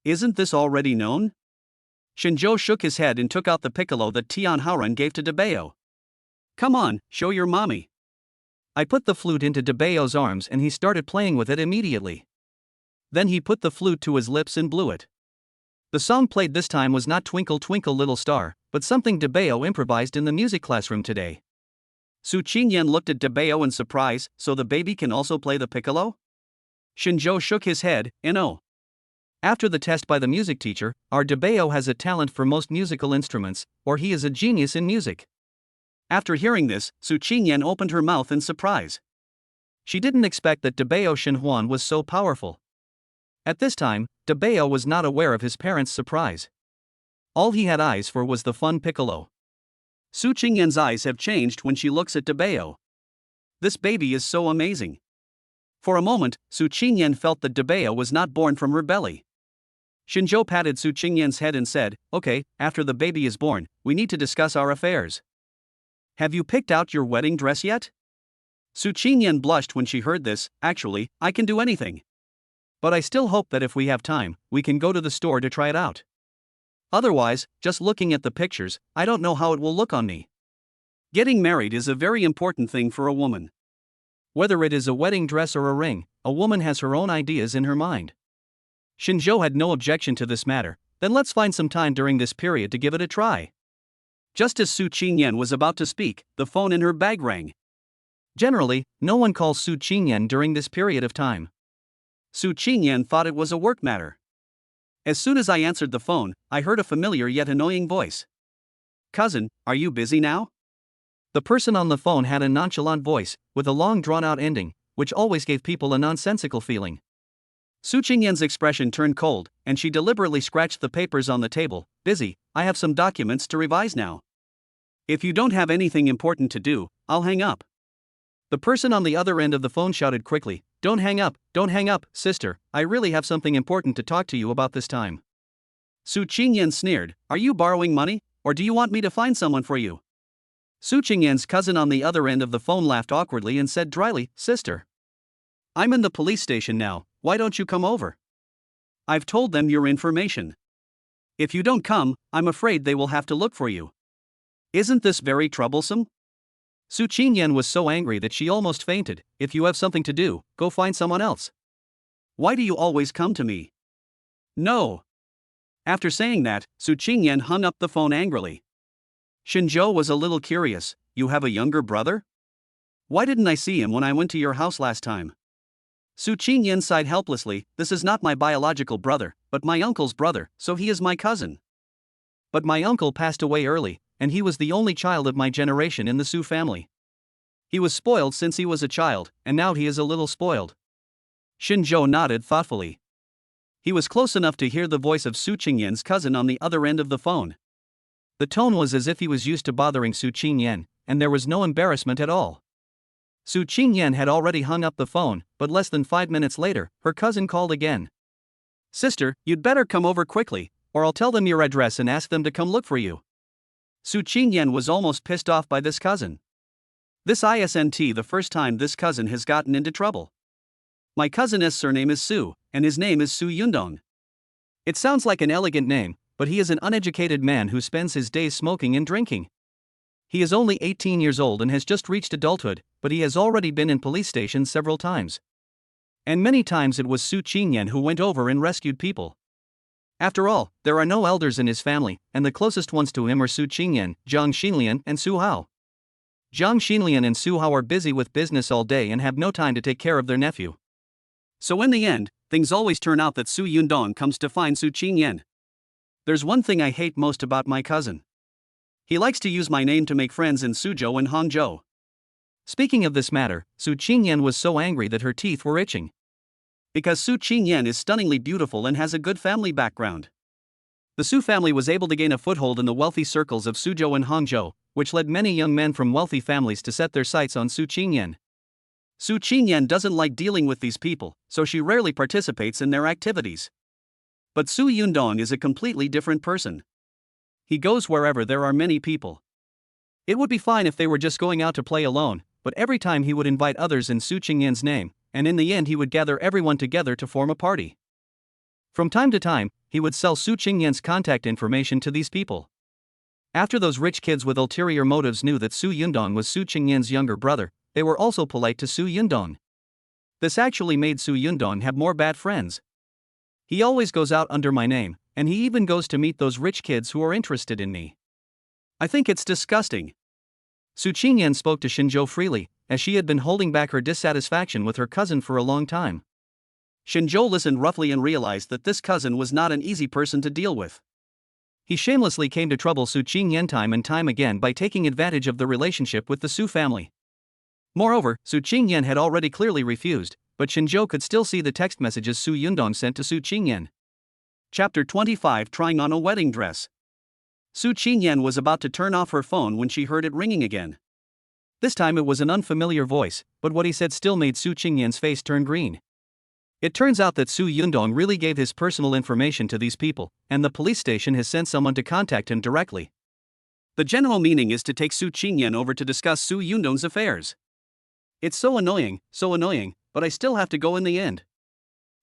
Isn't this already known? Shinjo shook his head and took out the piccolo that Tian Haoran gave to Debeo. "Come on, show your mommy." I put the flute into Debeo's arms and he started playing with it immediately. Then he put the flute to his lips and blew it. The song played this time was not Twinkle Twinkle Little Star, but something Debeo improvised in the music classroom today. Su Qingyan looked at Debeo in surprise. "So the baby can also play the piccolo?" Shinjo shook his head, "No. After the test by the music teacher, our Debeo has a talent for most musical instruments, or he is a genius in music." After hearing this, Su Qingyan opened her mouth in surprise. She didn't expect that Debeo Shinhuan was so powerful. At this time, Debeo was not aware of his parents' surprise. All he had eyes for was the fun piccolo. Su Qingyan's eyes have changed when she looks at Debeo. This baby is so amazing. For a moment, Su Qingyan felt that Debeo was not born from her belly. Shinjo patted Su Qingyan's head and said, "Okay, after the baby is born, we need to discuss our affairs. Have you picked out your wedding dress yet?" Su Qingyan blushed when she heard this. "Actually, I can do anything. But I still hope that if we have time, we can go to the store to try it out. Otherwise, just looking at the pictures, I don't know how it will look on me." Getting married is a very important thing for a woman. Whether it is a wedding dress or a ring, a woman has her own ideas in her mind. Shinjo had no objection to this matter. "Then let's find some time during this period to give it a try." Just as Su Qingyan was about to speak, the phone in her bag rang. Generally, no one calls Su Qingyan during this period of time. Su Qingyan thought it was a work matter. As soon as I answered the phone, I heard a familiar yet annoying voice. Cousin, are you busy now? The person on the phone had a nonchalant voice, with a long drawn-out ending, which always gave people a nonsensical feeling. Su Qingyan's expression turned cold, and she deliberately scratched the papers on the table. Busy, I have some documents to revise now. If you don't have anything important to do, I'll hang up. The person on the other end of the phone shouted quickly, don't hang up, sister, I really have something important to talk to you about this time. Su Qingyan sneered, are you borrowing money, or do you want me to find someone for you? Su Qingyan's cousin on the other end of the phone laughed awkwardly and said dryly, sister, I'm in the police station now, why don't you come over? I've told them your information. If you don't come, I'm afraid they will have to look for you. Isn't this very troublesome? Su Qingyan was so angry that she almost fainted. If you have something to do, go find someone else. Why do you always come to me? No. After saying that, Su Qingyan hung up the phone angrily. Shinzhou was a little curious. You have a younger brother? Why didn't I see him when I went to your house last time? Su Qingyan sighed helplessly, this is not my biological brother, but my uncle's brother, so he is my cousin. But my uncle passed away early, and he was the only child of my generation in the Su family. He was spoiled since he was a child, and now he is a little spoiled. Shinzhou nodded thoughtfully. He was close enough to hear the voice of Su Qingyan's cousin on the other end of the phone. The tone was as if he was used to bothering Su Qingyan, and there was no embarrassment at all. Su Qingyan had already hung up the phone, but less than 5 minutes later, her cousin called again. Sister, you'd better come over quickly, or I'll tell them your address and ask them to come look for you. Su Qingyan was almost pissed off by this cousin. This isn't the first time this cousin has gotten into trouble. My cousin's surname is Su, and his name is Su Yundong. It sounds like an elegant name, but he is an uneducated man who spends his days smoking and drinking. He is only 18 years old and has just reached adulthood, but he has already been in police stations several times. And many times it was Su Qingyan who went over and rescued people. After all, there are no elders in his family, and the closest ones to him are Su Qingyan, Zhang Xinlian, and Su Hao. Zhang Xinlian and Su Hao are busy with business all day and have no time to take care of their nephew. So in the end, things always turn out that Su Yundong comes to find Su Qingyan. There's one thing I hate most about my cousin. He likes to use my name to make friends in Suzhou and Hangzhou. Speaking of this matter, Su Qingyan was so angry that her teeth were itching. Because Su Qingyan is stunningly beautiful and has a good family background. The Su family was able to gain a foothold in the wealthy circles of Suzhou and Hangzhou, which led many young men from wealthy families to set their sights on Su Qingyan. Su Qingyan doesn't like dealing with these people, so she rarely participates in their activities. But Su Yundong is a completely different person. He goes wherever there are many people. It would be fine if they were just going out to play alone, but every time he would invite others in Su Qingyan's name, and in the end he would gather everyone together to form a party. From time to time, he would sell Su Qingyan's contact information to these people. After those rich kids with ulterior motives knew that Su Yundong was Su Qingyan's younger brother, they were also polite to Su Yundong. This actually made Su Yundong have more bad friends. He always goes out under my name, and he even goes to meet those rich kids who are interested in me. I think it's disgusting. Su Qingyan spoke to Shinzhou freely, as she had been holding back her dissatisfaction with her cousin for a long time. Shinzhou listened roughly and realized that this cousin was not an easy person to deal with. He shamelessly came to trouble Su Qingyan time and time again by taking advantage of the relationship with the Su family. Moreover, Su Qingyan had already clearly refused, but Shinzhou could still see the text messages Su Yundong sent to Su Qingyan. Chapter 25 Trying on a Wedding Dress. Su Qingyan was about to turn off her phone when she heard it ringing again. This time it was an unfamiliar voice, but what he said still made Su Qingyan's face turn green. It turns out that Su Yundong really gave his personal information to these people, and the police station has sent someone to contact him directly. The general meaning is to take Su Qingyan over to discuss Su Yundong's affairs. It's so annoying, but I still have to go in the end.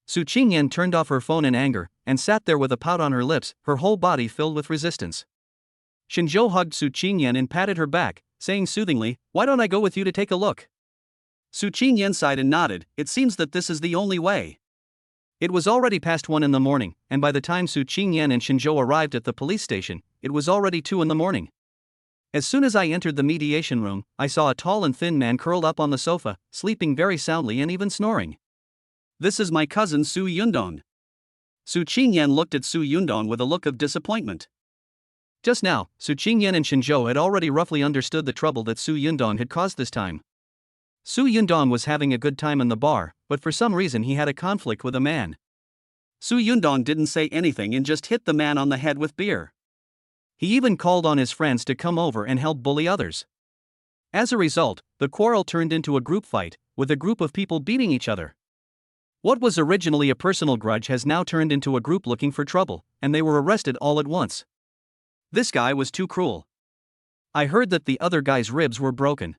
Su Qingyan turned off her phone in anger, and sat there with a pout on her lips, her whole body filled with resistance. Shinzhou hugged Su Qingyan and patted her back, saying soothingly, "Why don't I go with you to take a look?" Su Qingyan sighed and nodded. It seems that this is the only way. It was already past 1 in the morning, and by the time Su Qingyan and Shinzhou arrived at the police station, it was already 2 in the morning. As soon as I entered the mediation room, I saw a tall and thin man curled up on the sofa, sleeping very soundly and even snoring. "This is my cousin Su Yundong." Su Qingyan looked at Su Yundong with a look of disappointment. Just now, Su Qingyan and Shinzhou had already roughly understood the trouble that Su Yundong had caused this time. Su Yundong was having a good time in the bar, but for some reason he had a conflict with a man. Su Yundong didn't say anything and just hit the man on the head with beer. He even called on his friends to come over and help bully others. As a result, the quarrel turned into a group fight, with a group of people beating each other. What was originally a personal grudge has now turned into a group looking for trouble, and they were arrested all at once. This guy was too cruel. I heard that the other guy's ribs were broken.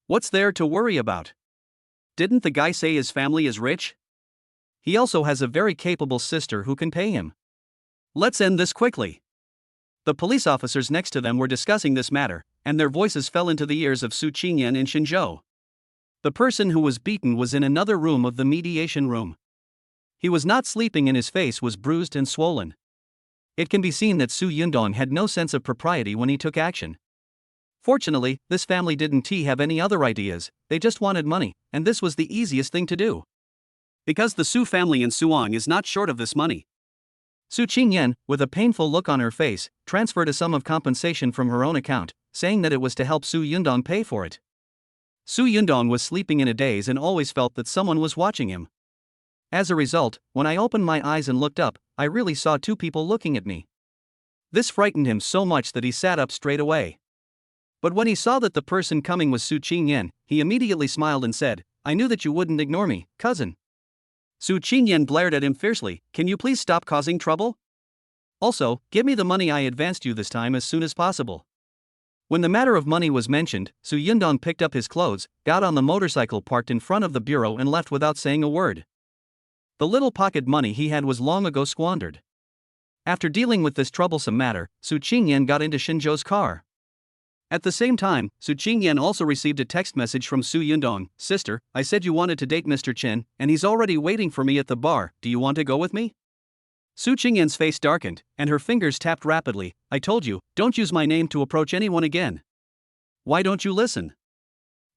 What's there to worry about? Didn't the guy say his family is rich? He also has a very capable sister who can pay him. Let's end this quickly. The police officers next to them were discussing this matter, and their voices fell into the ears of Su Qingyan and Shinzhou. The person who was beaten was in another room of the mediation room. He was not sleeping and his face was bruised and swollen. It can be seen that Su Yundong had no sense of propriety when he took action. Fortunately, this family didn't have any other ideas, they just wanted money, and this was the easiest thing to do. Because the Su family in Suang is not short of this money. Su Qingyan, with a painful look on her face, transferred a sum of compensation from her own account, saying that it was to help Su Yundong pay for it. Su Yundong was sleeping in a daze and always felt that someone was watching him. As a result, when I opened my eyes and looked up, I really saw two people looking at me. This frightened him so much that he sat up straight away. But when he saw that the person coming was Su Qingyan, he immediately smiled and said, "I knew that you wouldn't ignore me, cousin." Su Qingyan glared at him fiercely, "Can you please stop causing trouble? Also, give me the money I advanced you this time as soon as possible." When the matter of money was mentioned, Su Yundong picked up his clothes, got on the motorcycle parked in front of the bureau and left without saying a word. The little pocket money he had was long ago squandered. After dealing with this troublesome matter, Su Qingyan got into Shinzhou's car. At the same time, Su Qingyan also received a text message from Su Yundong, "Sister, I said you wanted to date Mr. Chen, and he's already waiting for me at the bar, do you want to go with me?" Su Qingyan's face darkened, and her fingers tapped rapidly. "I told you, don't use my name to approach anyone again. Why don't you listen?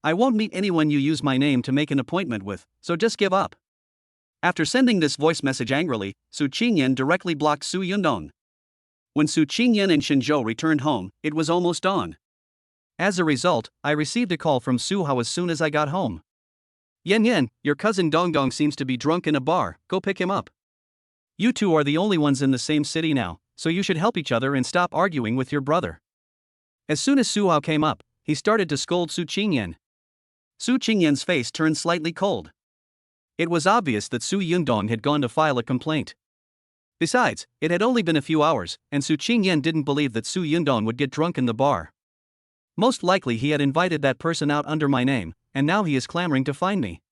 I won't meet anyone you use my name to make an appointment with, so just give up." After sending this voice message angrily, Su Qingyan directly blocked Su Yundong. When Su Qingyan and Shinzhou returned home, it was almost dawn. As a result, I received a call from Su Hao as soon as I got home. "Yan, your cousin Dongdong seems to be drunk in a bar, go pick him up. You two are the only ones in the same city now, so you should help each other and stop arguing with your brother." As soon as Su Hao came up, he started to scold Su Qingyan. Su Qingyan's face turned slightly cold. It was obvious that Su Yundong had gone to file a complaint. Besides, it had only been a few hours, and Su Qingyan didn't believe that Su Yundong would get drunk in the bar. Most likely he had invited that person out under my name, and now he is clamoring to find me.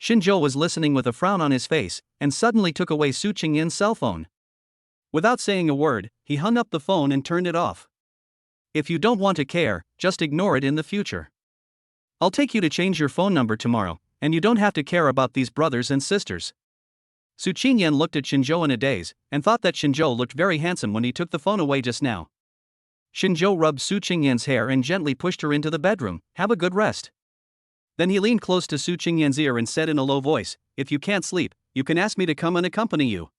Shinzhou was listening with a frown on his face, and suddenly took away Su Qingyan's cell phone. Without saying a word, he hung up the phone and turned it off. "If you don't want to care, just ignore it in the future. I'll take you to change your phone number tomorrow, and you don't have to care about these brothers and sisters." Su Qingyan looked at Shinzhou in a daze, and thought that Shinzhou looked very handsome when he took the phone away just now. Shinzhou rubbed Su Qingyan's hair and gently pushed her into the bedroom. "Have a good rest." Then he leaned close to Su Qingyan's ear and said in a low voice, "If you can't sleep, you can ask me to come and accompany you."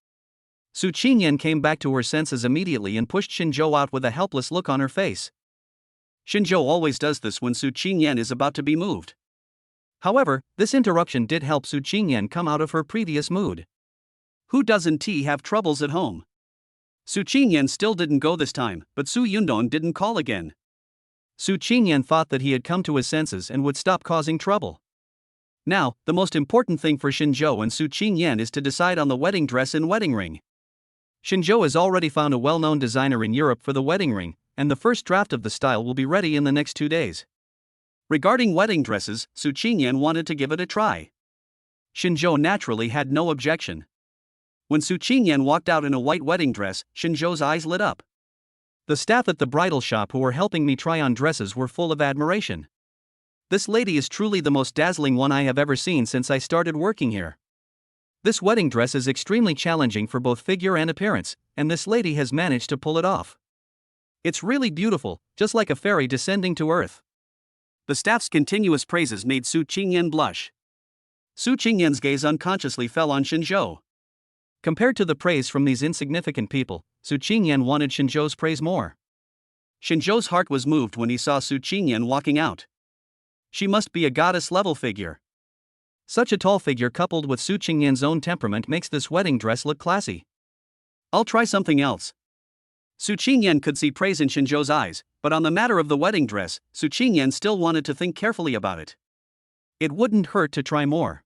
Su Qingyan came back to her senses immediately and pushed Shinzhou out with a helpless look on her face. Shinzhou always does this when Su Qingyan is about to be moved. However, this interruption did help Su Qingyan come out of her previous mood. Who doesn't have troubles at home? Su Qingyan still didn't go this time, but Su Yundong didn't call again. Su Qingyan thought that he had come to his senses and would stop causing trouble. Now, the most important thing for Shinzhou and Su Qingyan is to decide on the wedding dress and wedding ring. Shinzhou has already found a well-known designer in Europe for the wedding ring, and the first draft of the style will be ready in the next 2 days. Regarding wedding dresses, Su Qingyan wanted to give it a try. Shinzhou naturally had no objection. When Su Qingyan walked out in a white wedding dress, Shinzhou's eyes lit up. The staff at the bridal shop who were helping me try on dresses were full of admiration. "This lady is truly the most dazzling one I have ever seen since I started working here. This wedding dress is extremely challenging for both figure and appearance, and this lady has managed to pull it off. It's really beautiful, just like a fairy descending to earth." The staff's continuous praises made Su Qingyan blush. Su Qingyan's gaze unconsciously fell on Shinzhou. Compared to the praise from these insignificant people, Su Qingyan wanted Xinzhou's praise more. Xinzhou's heart was moved when he saw Su Qingyan walking out. She must be a goddess-level figure. Such a tall figure coupled with Su Qingyan's own temperament makes this wedding dress look classy. I'll try something else. Su Qingyan could see praise in Xinzhou's eyes, but on the matter of the wedding dress, Su Qingyan still wanted to think carefully about it. It wouldn't hurt to try more.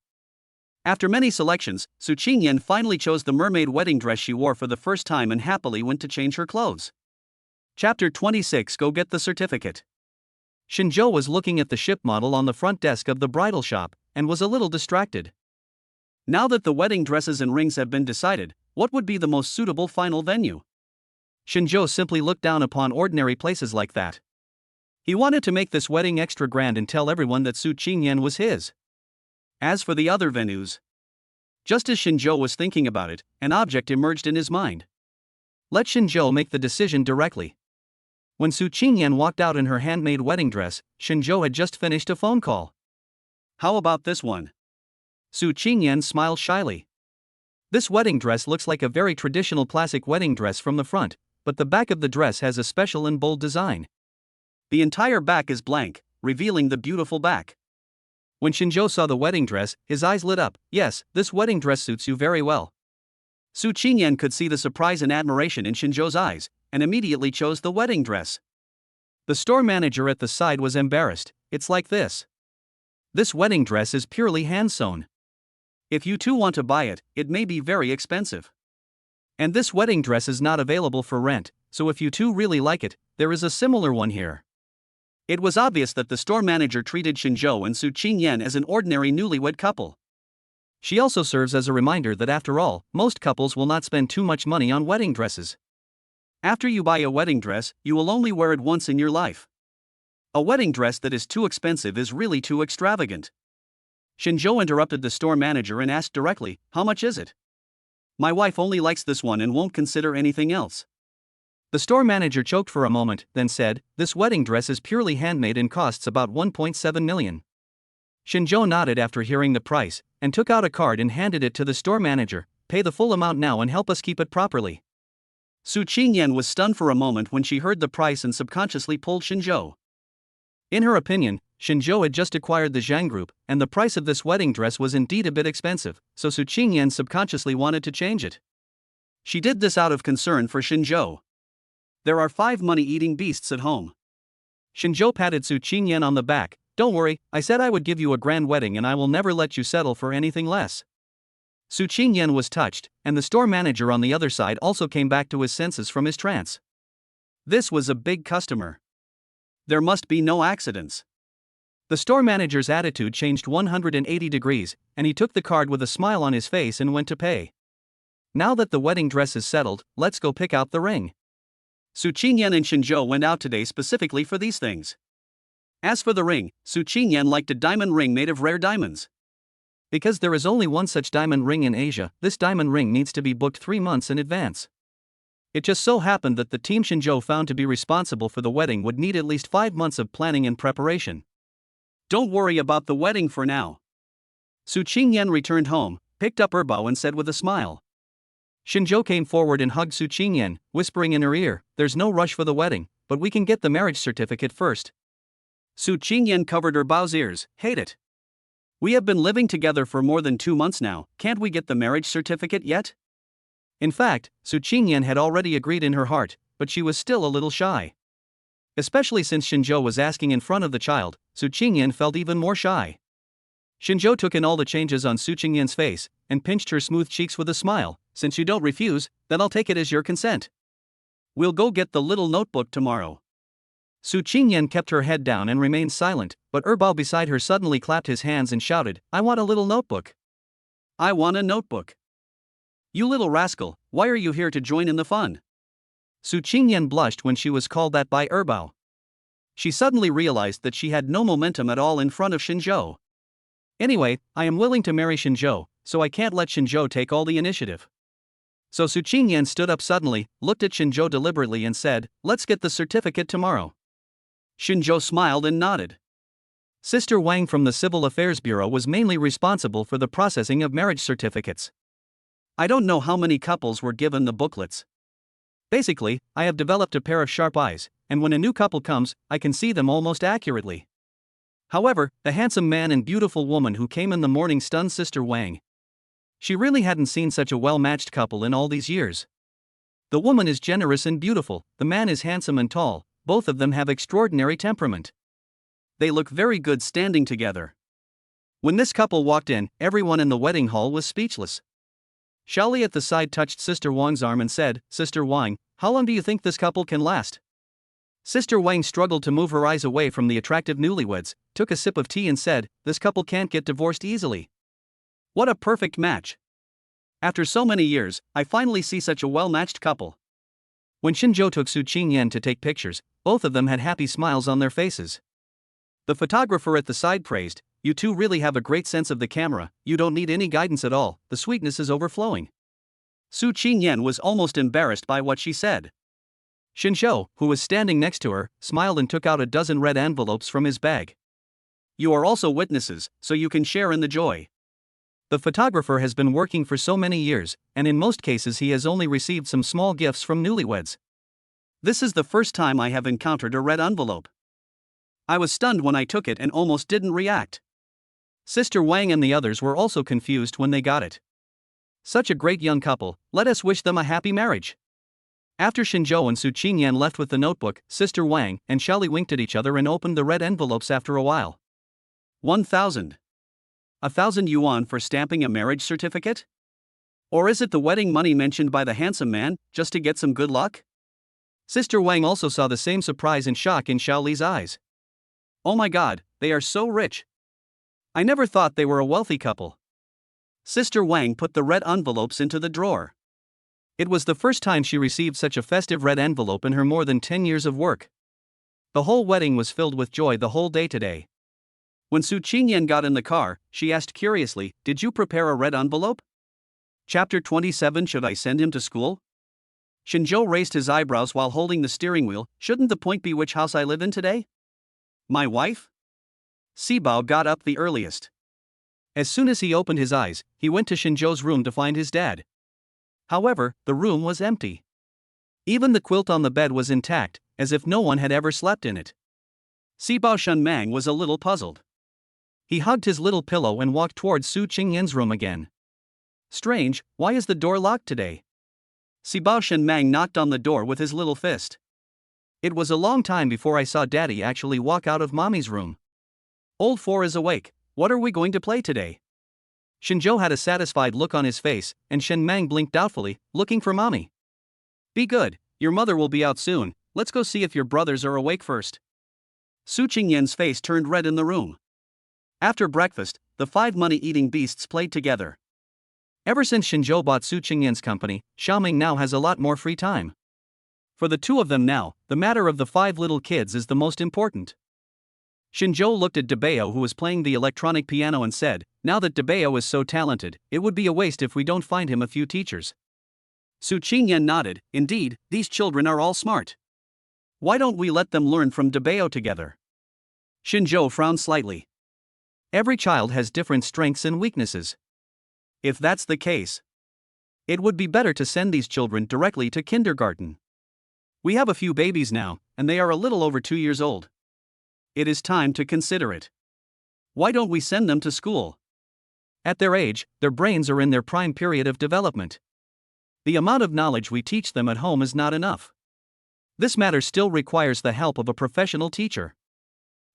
After many selections, Su Qingyan finally chose the mermaid wedding dress she wore for the first time and happily went to change her clothes. Chapter 26. Go get the certificate. Xinzhou was looking at the ship model on the front desk of the bridal shop, and was a little distracted. Now that the wedding dresses and rings have been decided, what would be the most suitable final venue? Xinzhou simply looked down upon ordinary places like that. He wanted to make this wedding extra grand and tell everyone that Su Qingyan was his. As for the other venues, just as Xinzhou was thinking about it, an object emerged in his mind. Let Xinzhou make the decision directly. When Su Qingyan walked out in her handmade wedding dress, Xinzhou had just finished a phone call. How about this one? Su Qingyan smiled shyly. This wedding dress looks like a very traditional classic wedding dress from the front, but the back of the dress has a special and bold design. The entire back is blank, revealing the beautiful back. When Xinzhou saw the wedding dress, his eyes lit up. Yes, this wedding dress suits you very well. Su Qingyan could see the surprise and admiration in Xinzhou's eyes, and immediately chose the wedding dress. The store manager at the side was embarrassed. It's like this. This wedding dress is purely hand-sewn. If you too want to buy it, it may be very expensive. And this wedding dress is not available for rent, so if you too really like it, there is a similar one here. It was obvious that the store manager treated Xinzhou and Su Qingyan as an ordinary newlywed couple. She also serves as a reminder that after all, most couples will not spend too much money on wedding dresses. After you buy a wedding dress, you will only wear it once in your life. A wedding dress that is too expensive is really too extravagant. Xinzhou interrupted the store manager and asked directly, "How much is it? My wife only likes this one and won't consider anything else." The store manager choked for a moment, then said, "This wedding dress is purely handmade and costs about 1.7 million. Xinzhou nodded after hearing the price, and took out a card and handed it to the store manager. "Pay the full amount now and help us keep it properly." Su Qingyan was stunned for a moment when she heard the price and subconsciously pulled Xinzhou. In her opinion, Xinzhou had just acquired the Zhang Group, and the price of this wedding dress was indeed a bit expensive, so Su Qingyan subconsciously wanted to change it. She did this out of concern for Xinzhou. There are 5 money-eating beasts at home. Xinzhou patted Su Qingyan on the back. "Don't worry, I said I would give you a grand wedding and I will never let you settle for anything less." Su Qingyan was touched, and the store manager on the other side also came back to his senses from his trance. This was a big customer. There must be no accidents. The store manager's attitude changed 180 degrees, and he took the card with a smile on his face and went to pay. "Now that the wedding dress is settled, let's go pick out the ring." Su Qingyan and Xinzhou went out today specifically for these things. As for the ring, Su Qingyan liked a diamond ring made of rare diamonds. Because there is only one such diamond ring in Asia, this diamond ring needs to be booked 3 months in advance. It just so happened that the team Xinzhou found to be responsible for the wedding would need at least 5 months of planning and preparation. "Don't worry about the wedding for now." Su Qingyan returned home, picked up Erbao and said with a smile. Xinzhou came forward and hugged Su Qingyan, whispering in her ear, "There's no rush for the wedding, but we can get the marriage certificate first." Su Qingyan covered Erbao's ears. "Hate it. We have been living together for more than 2 months now, can't we get the marriage certificate yet?" In fact, Su Qingyan had already agreed in her heart, but she was still a little shy. Especially since Xinzhou was asking in front of the child, Su Qingyan felt even more shy. Xinzhou took in all the changes on Su Qingyan's face, and pinched her smooth cheeks with a smile. "Since you don't refuse, then I'll take it as your consent. We'll go get the little notebook tomorrow." Su Qingyan kept her head down and remained silent, but Erbao beside her suddenly clapped his hands and shouted, "I want a little notebook. I want a notebook. You little rascal, why are you here to join in the fun?" Su Qingyan blushed when she was called that by Erbao. She suddenly realized that she had no momentum at all in front of Xinzhou. "Anyway, I am willing to marry Xinzhou, so I can't let Xinzhou take all the initiative." So Su Qingyan stood up suddenly, looked at Xinzhou deliberately and said, "Let's get the certificate tomorrow." Xinzhou smiled and nodded. Sister Wang from the Civil Affairs Bureau was mainly responsible for the processing of marriage certificates. I don't know how many couples were given the booklets. Basically, I have developed a pair of sharp eyes, and when a new couple comes, I can see them almost accurately. However, the handsome man and beautiful woman who came in the morning stunned Sister Wang. She really hadn't seen such a well-matched couple in all these years. The woman is generous and beautiful, the man is handsome and tall, both of them have extraordinary temperament. They look very good standing together. When this couple walked in, everyone in the wedding hall was speechless. Xiaoli at the side touched Sister Wang's arm and said, "Sister Wang, how long do you think this couple can last?" Sister Wang struggled to move her eyes away from the attractive newlyweds, took a sip of tea and said, "This couple can't get divorced easily. What a perfect match. After so many years, I finally see such a well-matched couple." When Xinzhou took Su Qingyan to take pictures, both of them had happy smiles on their faces. The photographer at the side praised, "You two really have a great sense of the camera, you don't need any guidance at all, the sweetness is overflowing." Su Qingyan was almost embarrassed by what she said. Xinzhou, who was standing next to her, smiled and took out a dozen red envelopes from his bag. "You are also witnesses, so you can share in the joy." The photographer has been working for so many years, and in most cases he has only received some small gifts from newlyweds. This is the first time I have encountered a red envelope. I was stunned when I took it and almost didn't react. Sister Wang and the others were also confused when they got it. Such a great young couple, let us wish them a happy marriage. After Xinzhou and Su Qingyan left with the notebook, Sister Wang and Xiaoli winked at each other and opened the red envelopes after a while. 1,000. 1,000 yuan for stamping a marriage certificate? Or is it the wedding money mentioned by the handsome man, just to get some good luck? Sister Wang also saw the same surprise and shock in Xiaoli's eyes. Oh my god, they are so rich. I never thought they were a wealthy couple. Sister Wang put the red envelopes into the drawer. It was the first time she received such a festive red envelope in her more than 10 years of work. The whole wedding was filled with joy the whole day today. When Su Qingyan got in the car, she asked curiously, "Did you prepare a red envelope?" Chapter 27. Should I send him to school? Xinzhou raised his eyebrows while holding the steering wheel. Shouldn't the point be which house I live in today? My wife? Sibao got up the earliest. As soon as he opened his eyes, he went to Xinzhou's room to find his dad. However, the room was empty. Even the quilt on the bed was intact, as if no one had ever slept in it. Sibao Shunmang was a little puzzled. He hugged his little pillow and walked towards Su Qingyan's room again. Strange, why is the door locked today? Sibao Shunmang knocked on the door with his little fist. It was a long time before I saw Daddy actually walk out of Mommy's room. Old Four is awake, what are we going to play today? Xinzhou had a satisfied look on his face, and Shunmang blinked doubtfully, looking for Mommy. Be good, your mother will be out soon, let's go see if your brothers are awake first. Su Qingyan's face turned red in the room. After breakfast, the 5 money-eating beasts played together. Ever since Xinzhou bought Su Qingyan's company, Xiaoming now has a lot more free time. For the two of them now, the matter of the 5 little kids is the most important. Xinzhou looked at Debeo, who was playing the electronic piano, and said, "Now that Debeo is so talented, it would be a waste if we don't find him a few teachers." Su Qingyan nodded, "Indeed, these children are all smart. Why don't we let them learn from Debeo together?" Xinzhou frowned slightly. Every child has different strengths and weaknesses. If that's the case, it would be better to send these children directly to kindergarten. We have a few babies now, and they are a little over 2 years old. It is time to consider it. Why don't we send them to school? At their age, their brains are in their prime period of development. The amount of knowledge we teach them at home is not enough. This matter still requires the help of a professional teacher.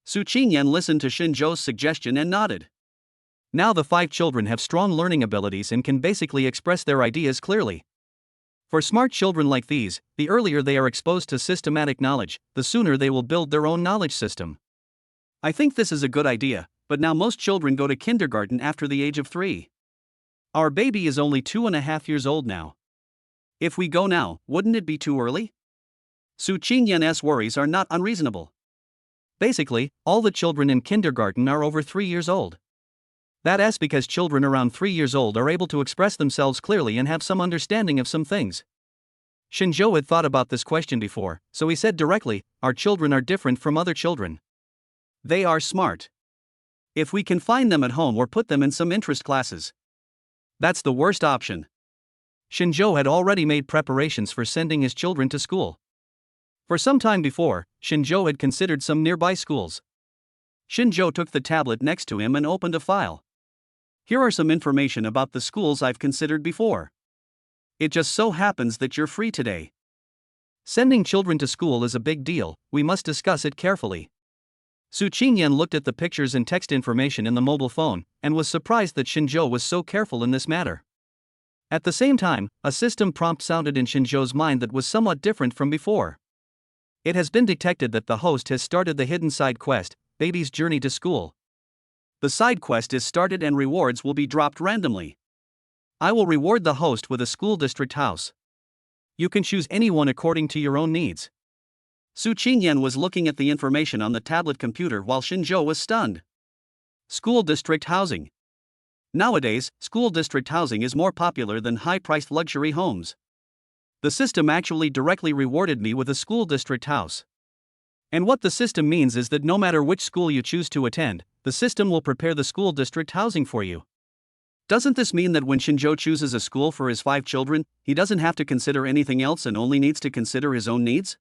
Su Qingyan listened to Xinzhou's suggestion and nodded. Now the 5 children have strong learning abilities and can basically express their ideas clearly. For smart children like these, the earlier they are exposed to systematic knowledge, the sooner they will build their own knowledge system. I think this is a good idea, but now most children go to kindergarten after the age of 3. Our baby is only 2.5 years old now. If we go now, wouldn't it be too early? Su Qingyan's worries are not unreasonable. Basically, all the children in kindergarten are over 3 years old. That's because children around 3 years old are able to express themselves clearly and have some understanding of some things. Xinzhou had thought about this question before, so he said directly, "Our children are different from other children. They are smart. If we can find them at home or put them in some interest classes. That's the worst option. Shinjo had already made preparations for sending his children to school. For some time before, Shinjo had considered some nearby schools. Shinjo took the tablet next to him and opened a file. Here are some information about the schools I've considered before. It just so happens that you're free today. Sending children to school is a big deal, we must discuss it carefully. Su Qingyan looked at the pictures and text information in the mobile phone, and was surprised that Shinjo was so careful in this matter. At the same time, a system prompt sounded in Shinjo's mind that was somewhat different from before. It has been detected that the host has started the hidden side quest, Baby's Journey to School. The side quest is started and rewards will be dropped randomly. I will reward the host with a school district house. You can choose anyone according to your own needs. Su Qingyan was looking at the information on the tablet computer while Shinjo was stunned. School district housing. Nowadays, school district housing is more popular than high-priced luxury homes. The system actually directly rewarded me with a school district house. And what the system means is that no matter which school you choose to attend, the system will prepare the school district housing for you. Doesn't this mean that when Shinjo chooses a school for his 5 children, he doesn't have to consider anything else and only needs to consider his own needs?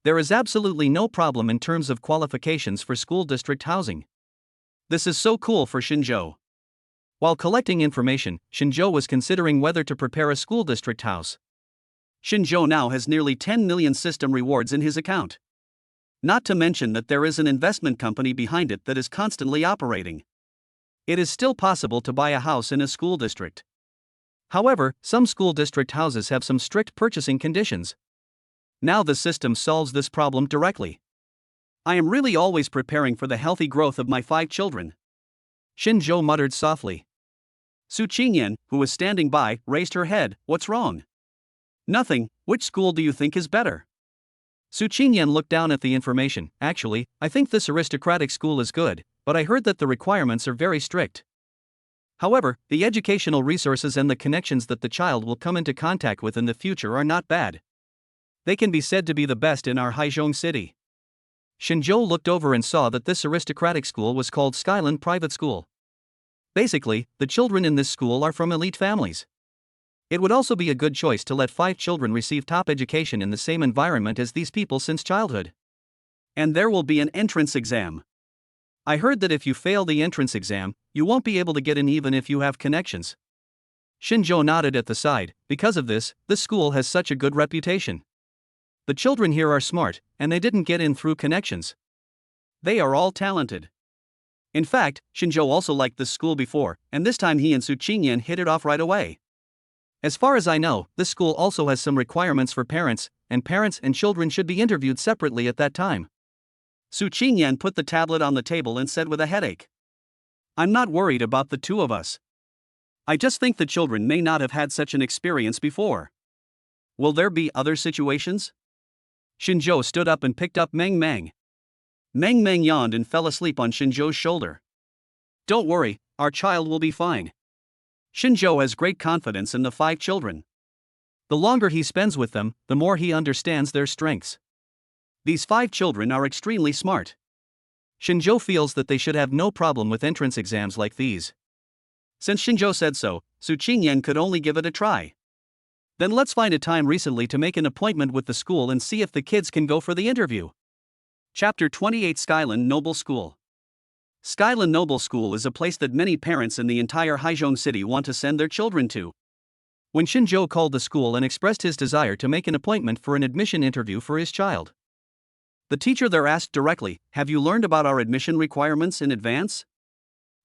There is absolutely no problem in terms of qualifications for school district housing. This is so cool for Shinjo. While collecting information, Shinjo was considering whether to prepare a school district house. Shinjo now has nearly 10 million system rewards in his account. Not to mention that there is an investment company behind it that is constantly operating. It is still possible to buy a house in a school district. However, some school district houses have some strict purchasing conditions. Now the system solves this problem directly. I am really always preparing for the healthy growth of my 5 children. Shinjo muttered softly. Su Qingyan, who was standing by, raised her head. What's wrong? Nothing. Which school do you think is better? Su Qingyan looked down at the information. Actually, I think this aristocratic school is good, but I heard that the requirements are very strict. However, the educational resources and the connections that the child will come into contact with in the future are not bad. They can be said to be the best in our Haizhong city. Shinjo looked over and saw that this aristocratic school was called Skyland Private School. Basically, the children in this school are from elite families. It would also be a good choice to let 5 children receive top education in the same environment as these people since childhood. And there will be an entrance exam. I heard that if you fail the entrance exam, you won't be able to get in even if you have connections. Shinjo nodded at the side. Because of this school has such a good reputation. The children here are smart, and they didn't get in through connections. They are all talented. In fact, Shinjo also liked this school before, and this time he and Su Qingyan hit it off right away. As far as I know, this school also has some requirements for parents and children should be interviewed separately at that time. Su Qingyan put the tablet on the table and said with a headache. I'm not worried about the 2 of us. I just think the children may not have had such an experience before. Will there be other situations? Shinjo stood up and picked up Meng Meng. Meng Meng yawned and fell asleep on Shinjo's shoulder. Don't worry, our child will be fine. Shinjo has great confidence in the 5 children. The longer he spends with them, the more he understands their strengths. These 5 children are extremely smart. Shinjo feels that they should have no problem with entrance exams like these. Since Shinjo said so, Su Qingyan could only give it a try. Then let's find a time recently to make an appointment with the school and see if the kids can go for the interview. Chapter 28 Skyland Noble School. Skyland Noble School is a place that many parents in the entire Haizhong city want to send their children to. When Shinjo called the school and expressed his desire to make an appointment for an admission interview for his child, the teacher there asked directly, "Have you learned about our admission requirements in advance?"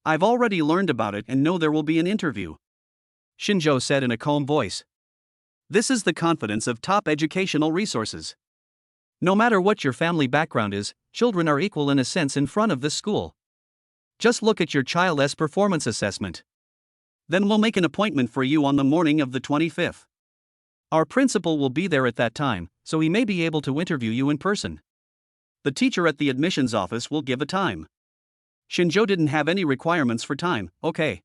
"I've already learned about it and know there will be an interview," Shinjo said in a calm voice. This is the confidence of top educational resources. No matter what your family background is, children are equal in a sense in front of this school. Just look at your child's performance assessment. Then we'll make an appointment for you on the morning of the 25th. Our principal will be there at that time, so he may be able to interview you in person. The teacher at the admissions office will give a time. Shinjo didn't have any requirements for time. Okay.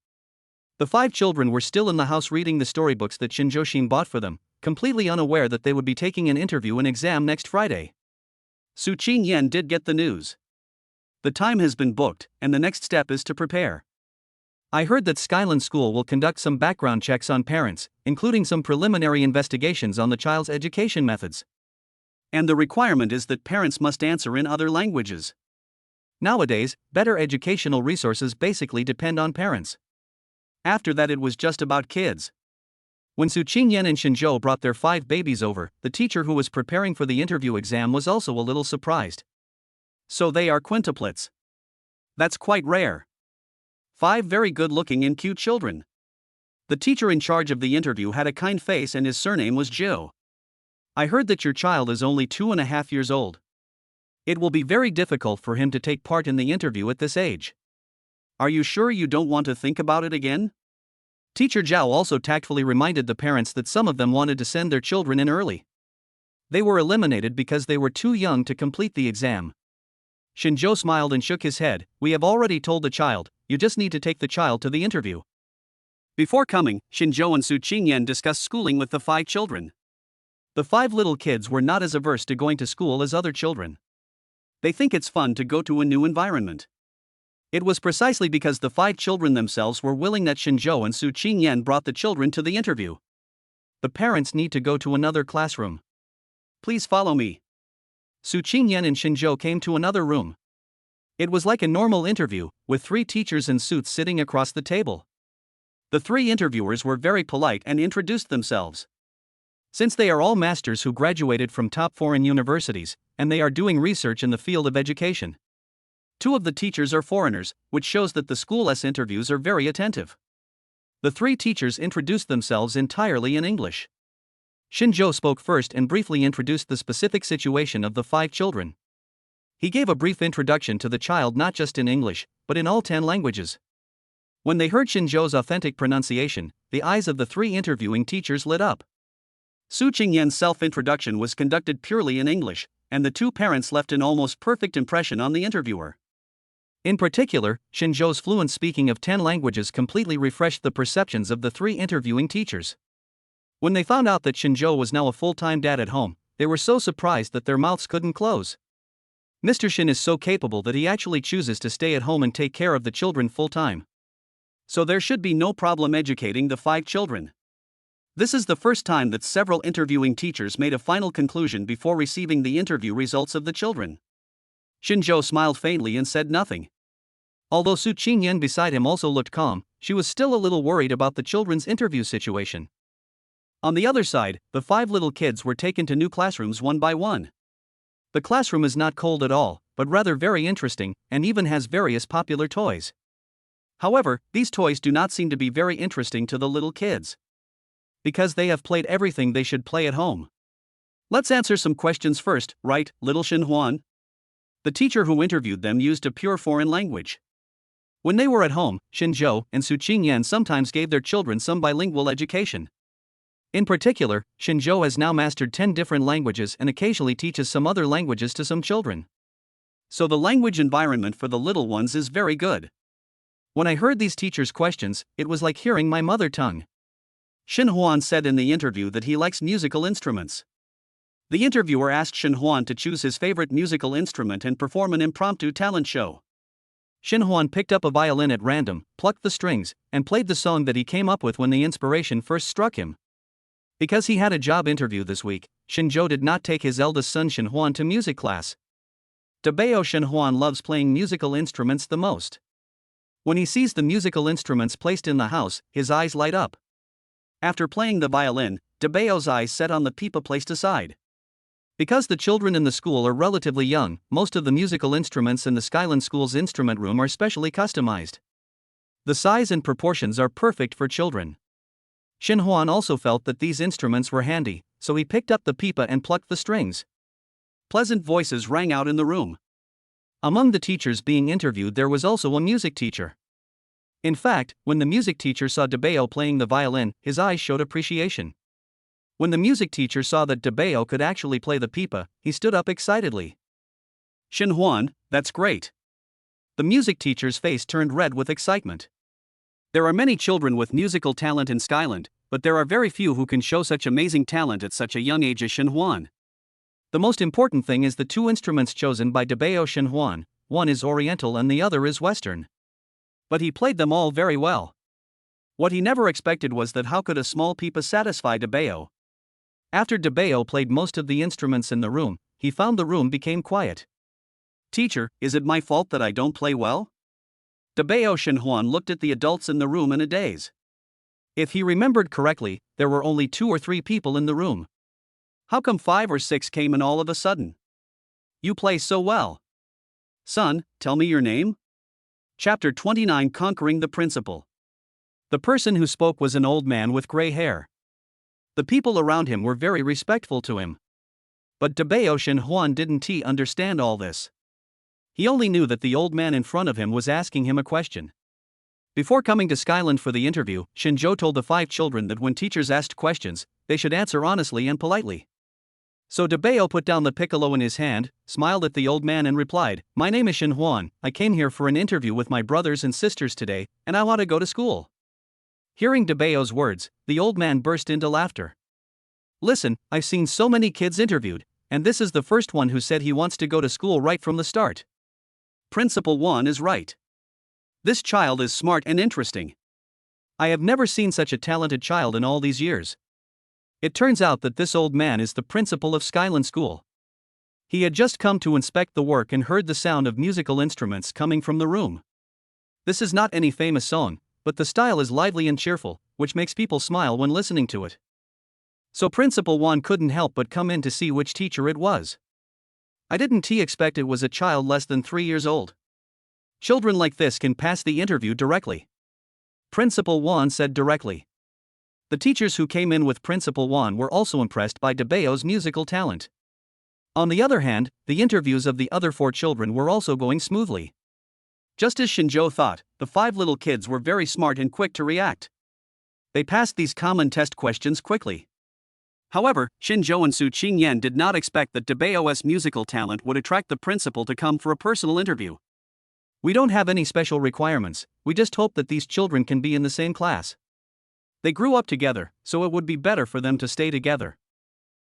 The 5 children were still in the house reading the storybooks that Shinjo bought for them, completely unaware that they would be taking an interview and exam next Friday. Su Qingyan did get the news. The time has been booked, and the next step is to prepare. I heard that Skyland School will conduct some background checks on parents, including some preliminary investigations on the child's education methods. And the requirement is that parents must answer in other languages. Nowadays, better educational resources basically depend on parents. After that, it was just about kids. When Su Qingyan and Shinzhou brought their 5 babies over, the teacher who was preparing for the interview exam was also a little surprised. So they are quintuplets. That's quite rare. 5 very good-looking and cute children. The teacher in charge of the interview had a kind face and his surname was Zhou. I heard that your child is only 2.5 years old. It will be very difficult for him to take part in the interview at this age. Are you sure you don't want to think about it again? Teacher Zhao also tactfully reminded the parents that some of them wanted to send their children in early. They were eliminated because they were too young to complete the exam. Shinzhou smiled and shook his head. We have already told the child, you just need to take the child to the interview. Before coming, Shinzhou and Su Qingyan discussed schooling with the 5 children. The 5 little kids were not as averse to going to school as other children. They think it's fun to go to a new environment. It was precisely because the 5 children themselves were willing that Shinzhou and Su Qingyan brought the children to the interview. The parents need to go to another classroom. Please follow me. Su Qingyan and Shinzhou came to another room. It was like a normal interview, with 3 teachers in suits sitting across the table. The 3 interviewers were very polite and introduced themselves. Since they are all masters who graduated from top foreign universities, and they are doing research in the field of education. 2 of the teachers are foreigners, which shows that the school's interviews are very attentive. The 3 teachers introduced themselves entirely in English. Shinzhou spoke first and briefly introduced the specific situation of the 5 children. He gave a brief introduction to the child not just in English, but in all 10 languages. When they heard Shinzhou's authentic pronunciation, the eyes of the 3 interviewing teachers lit up. Su Qingyan's self-introduction was conducted purely in English, and the 2 parents left an almost perfect impression on the interviewer. In particular, Shinzhou's fluent speaking of 10 languages completely refreshed the perceptions of the 3 interviewing teachers. When they found out that Shinzhou was now a full-time dad at home, they were so surprised that their mouths couldn't close. Mr. Shin is so capable that he actually chooses to stay at home and take care of the children full-time. So there should be no problem educating the 5 children. This is the first time that several interviewing teachers made a final conclusion before receiving the interview results of the children. Shinzhou smiled faintly and said nothing. Although Su Qingyan beside him also looked calm, she was still a little worried about the children's interview situation. On the other side, the 5 little kids were taken to new classrooms one by one. The classroom is not cold at all, but rather very interesting, and even has various popular toys. However, these toys do not seem to be very interesting to the little kids. Because they have played everything they should play at home. Let's answer some questions first, right, little Shin Huan? The teacher who interviewed them used a pure foreign language. When they were at home, Shinzhou and Su Qingyan sometimes gave their children some bilingual education. In particular, Shinzhou has now mastered 10 different languages and occasionally teaches some other languages to some children. So the language environment for the little ones is very good. When I heard these teachers' questions, it was like hearing my mother tongue. Shin Huan said in the interview that he likes musical instruments. The interviewer asked Shin Huan to choose his favorite musical instrument and perform an impromptu talent show. Shin Huan picked up a violin at random, plucked the strings, and played the song that he came up with when the inspiration first struck him. Because he had a job interview this week, Shinzhou did not take his eldest son Shin Huan to music class. Dabeo Shin Huan loves playing musical instruments the most. When he sees the musical instruments placed in the house, his eyes light up. After playing the violin, Dabeo's eyes set on the pipa placed aside. Because the children in the school are relatively young, most of the musical instruments in the Skyland School's instrument room are specially customized. The size and proportions are perfect for children. Shin Huan also felt that these instruments were handy, so he picked up the pipa and plucked the strings. Pleasant voices rang out in the room. Among the teachers being interviewed there was also a music teacher. In fact, when the music teacher saw Dabeo playing the violin, his eyes showed appreciation. When the music teacher saw that Dabeo could actually play the pipa, he stood up excitedly. Shin Huan, that's great. The music teacher's face turned red with excitement. There are many children with musical talent in Skyland, but there are very few who can show such amazing talent at such a young age as Shin Huan. The most important thing is the 2 instruments chosen by Dabeo Shin Huan, one is Oriental and the other is Western. But he played them all very well. What he never expected was that how could a small pipa satisfy Debeo? After Debeo played most of the instruments in the room, he found the room became quiet. Teacher, is it my fault that I don't play well? Debeo Shenhuan looked at the adults in the room in a daze. If he remembered correctly, there were only 2 or 3 people in the room. How come 5 or 6 came in all of a sudden? You play so well. Son, tell me your name? Chapter 29 Conquering the Principal. The person who spoke was an old man with gray hair. The people around him were very respectful to him. But Debeo Shenhuan didn't understand all this. He only knew that the old man in front of him was asking him a question. Before coming to Skyland for the interview, Shinjo told the 5 children that when teachers asked questions, they should answer honestly and politely. So Debeo put down the piccolo in his hand, smiled at the old man and replied, "My name is Shinhuan, I came here for an interview with my brothers and sisters today, and I want to go to school." Hearing Debeo's words, the old man burst into laughter. "Listen, I've seen so many kids interviewed, and this is the first one who said he wants to go to school right from the start. Principal 1 is right. This child is smart and interesting. I have never seen such a talented child in all these years." It turns out that this old man is the principal of Skyland School. He had just come to inspect the work and heard the sound of musical instruments coming from the room. This is not any famous song, but the style is lively and cheerful, which makes people smile when listening to it. So Principal 1 couldn't help but come in to see which teacher it was. "I didn't expect it was a child less than 3 years old. Children like this can pass the interview directly," Principal 1 said directly. The teachers who came in with Principal 1 were also impressed by Debeo's musical talent. On the other hand, the interviews of the other 4 children were also going smoothly. Just as Shinjo thought, the 5 little kids were very smart and quick to react. They passed these common test questions quickly. However, Shinjo and Su Qingyan did not expect that Debeo's musical talent would attract the principal to come for a personal interview. "We don't have any special requirements, we just hope that these children can be in the same class. They grew up together, so it would be better for them to stay together."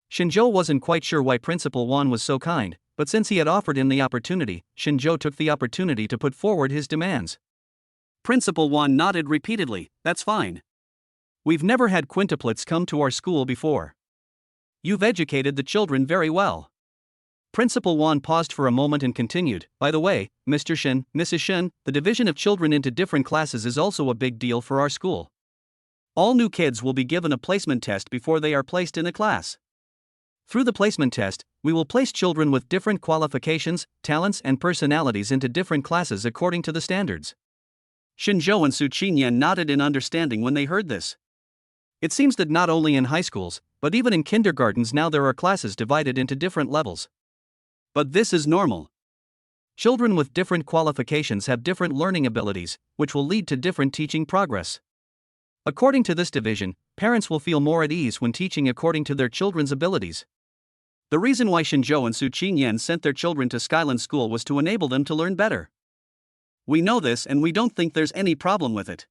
Shinjo wasn't quite sure why Principal 1 was so kind, but since he had offered him the opportunity, Shinjo took the opportunity to put forward his demands. Principal 1 nodded repeatedly, "That's fine. We've never had quintuplets come to our school before. You've educated the children very well." Principal 1 paused for a moment and continued, "By the way, Mr. Shin, Mrs. Shin, the division of children into different classes is also a big deal for our school. All new kids will be given a placement test before they are placed in a class. Through the placement test, we will place children with different qualifications, talents and personalities into different classes according to the standards." Shinjo and Su Qingyan nodded in understanding when they heard this. It seems that not only in high schools, but even in kindergartens now there are classes divided into different levels. But this is normal. Children with different qualifications have different learning abilities, which will lead to different teaching progress. According to this division, parents will feel more at ease when teaching according to their children's abilities. The reason why Shinjo and Su Qingyan sent their children to Skyland School was to enable them to learn better. We know this and we don't think there's any problem with it.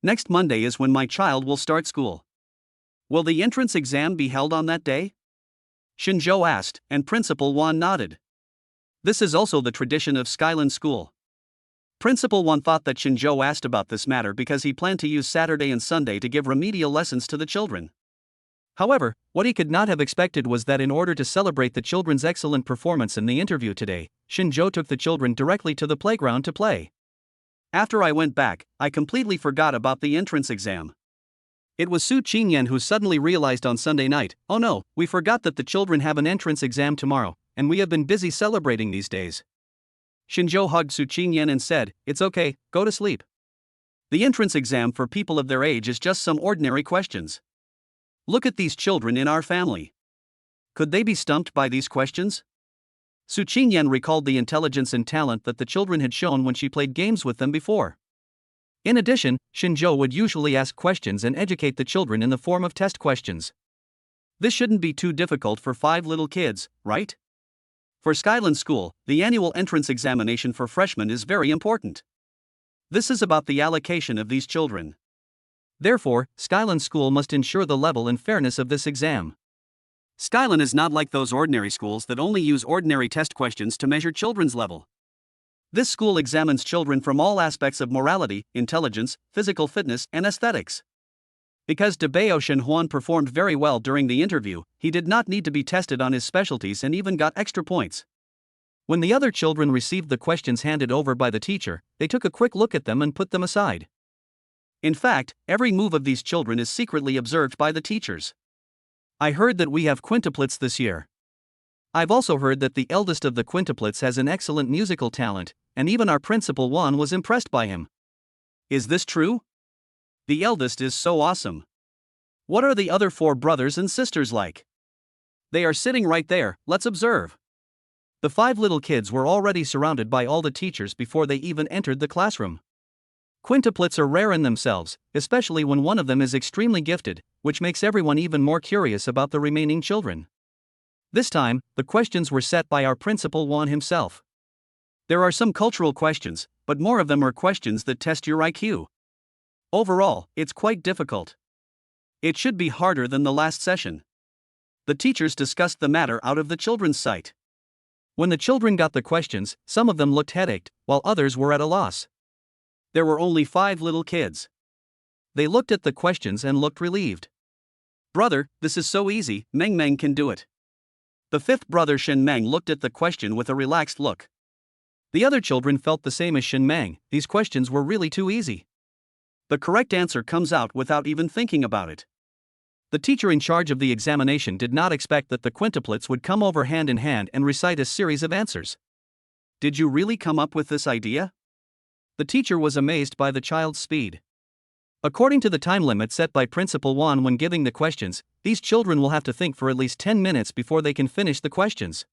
Next Monday is when my child will start school. Will the entrance exam be held on that day? Shinjo asked, and Principal 1 nodded. This is also the tradition of Skyland School. Principal 1 thought that Shinjo asked about this matter because he planned to use Saturday and Sunday to give remedial lessons to the children. However, what he could not have expected was that in order to celebrate the children's excellent performance in the interview today, Shinjo took the children directly to the playground to play. After I went back, I completely forgot about the entrance exam. It was Su Qingyan who suddenly realized on Sunday night, "Oh no, we forgot that the children have an entrance exam tomorrow, and we have been busy celebrating these days." Shinjo hugged Su Qingyan and said, "It's okay, go to sleep. The entrance exam for people of their age is just some ordinary questions. Look at these children in our family. Could they be stumped by these questions?" Su Qingyan recalled the intelligence and talent that the children had shown when she played games with them before. In addition, Shinjo would usually ask questions and educate the children in the form of test questions. This shouldn't be too difficult for 5 little kids, right? For Skyland School, the annual entrance examination for freshmen is very important. This is about the allocation of these children. Therefore, Skyland School must ensure the level and fairness of this exam. Skyland is not like those ordinary schools that only use ordinary test questions to measure children's level. This school examines children from all aspects of morality, intelligence, physical fitness, and aesthetics. Because Debeo Shenhuan performed very well during the interview, he did not need to be tested on his specialties and even got extra points. When the other children received the questions handed over by the teacher, they took a quick look at them and put them aside. In fact, every move of these children is secretly observed by the teachers. I heard that we have quintuplets this year. I've also heard that the eldest of the quintuplets has an excellent musical talent, and even our principal Juan was impressed by him. Is this true? The eldest is so awesome. What are the other 4 brothers and sisters like? They are sitting right there, let's observe. The 5 little kids were already surrounded by all the teachers before they even entered the classroom. Quintuplets are rare in themselves, especially when one of them is extremely gifted, which makes everyone even more curious about the remaining children. This time, the questions were set by our principal Juan himself. There are some cultural questions, but more of them are questions that test your IQ. Overall, it's quite difficult. It should be harder than the last session. The teachers discussed the matter out of the children's sight. When the children got the questions, some of them looked headached, while others were at a loss. There were only 5 little kids. They looked at the questions and looked relieved. Brother, this is so easy, Meng Meng can do it. The 5th brother Shen Meng looked at the question with a relaxed look. The other children felt the same as Shen Meng, these questions were really too easy. The correct answer comes out without even thinking about it. The teacher in charge of the examination did not expect that the quintuplets would come over hand in hand and recite a series of answers. Did you really come up with this idea? The teacher was amazed by the child's speed. According to the time limit set by Principal Juan when giving the questions, these children will have to think for at least 10 minutes before they can finish the questions.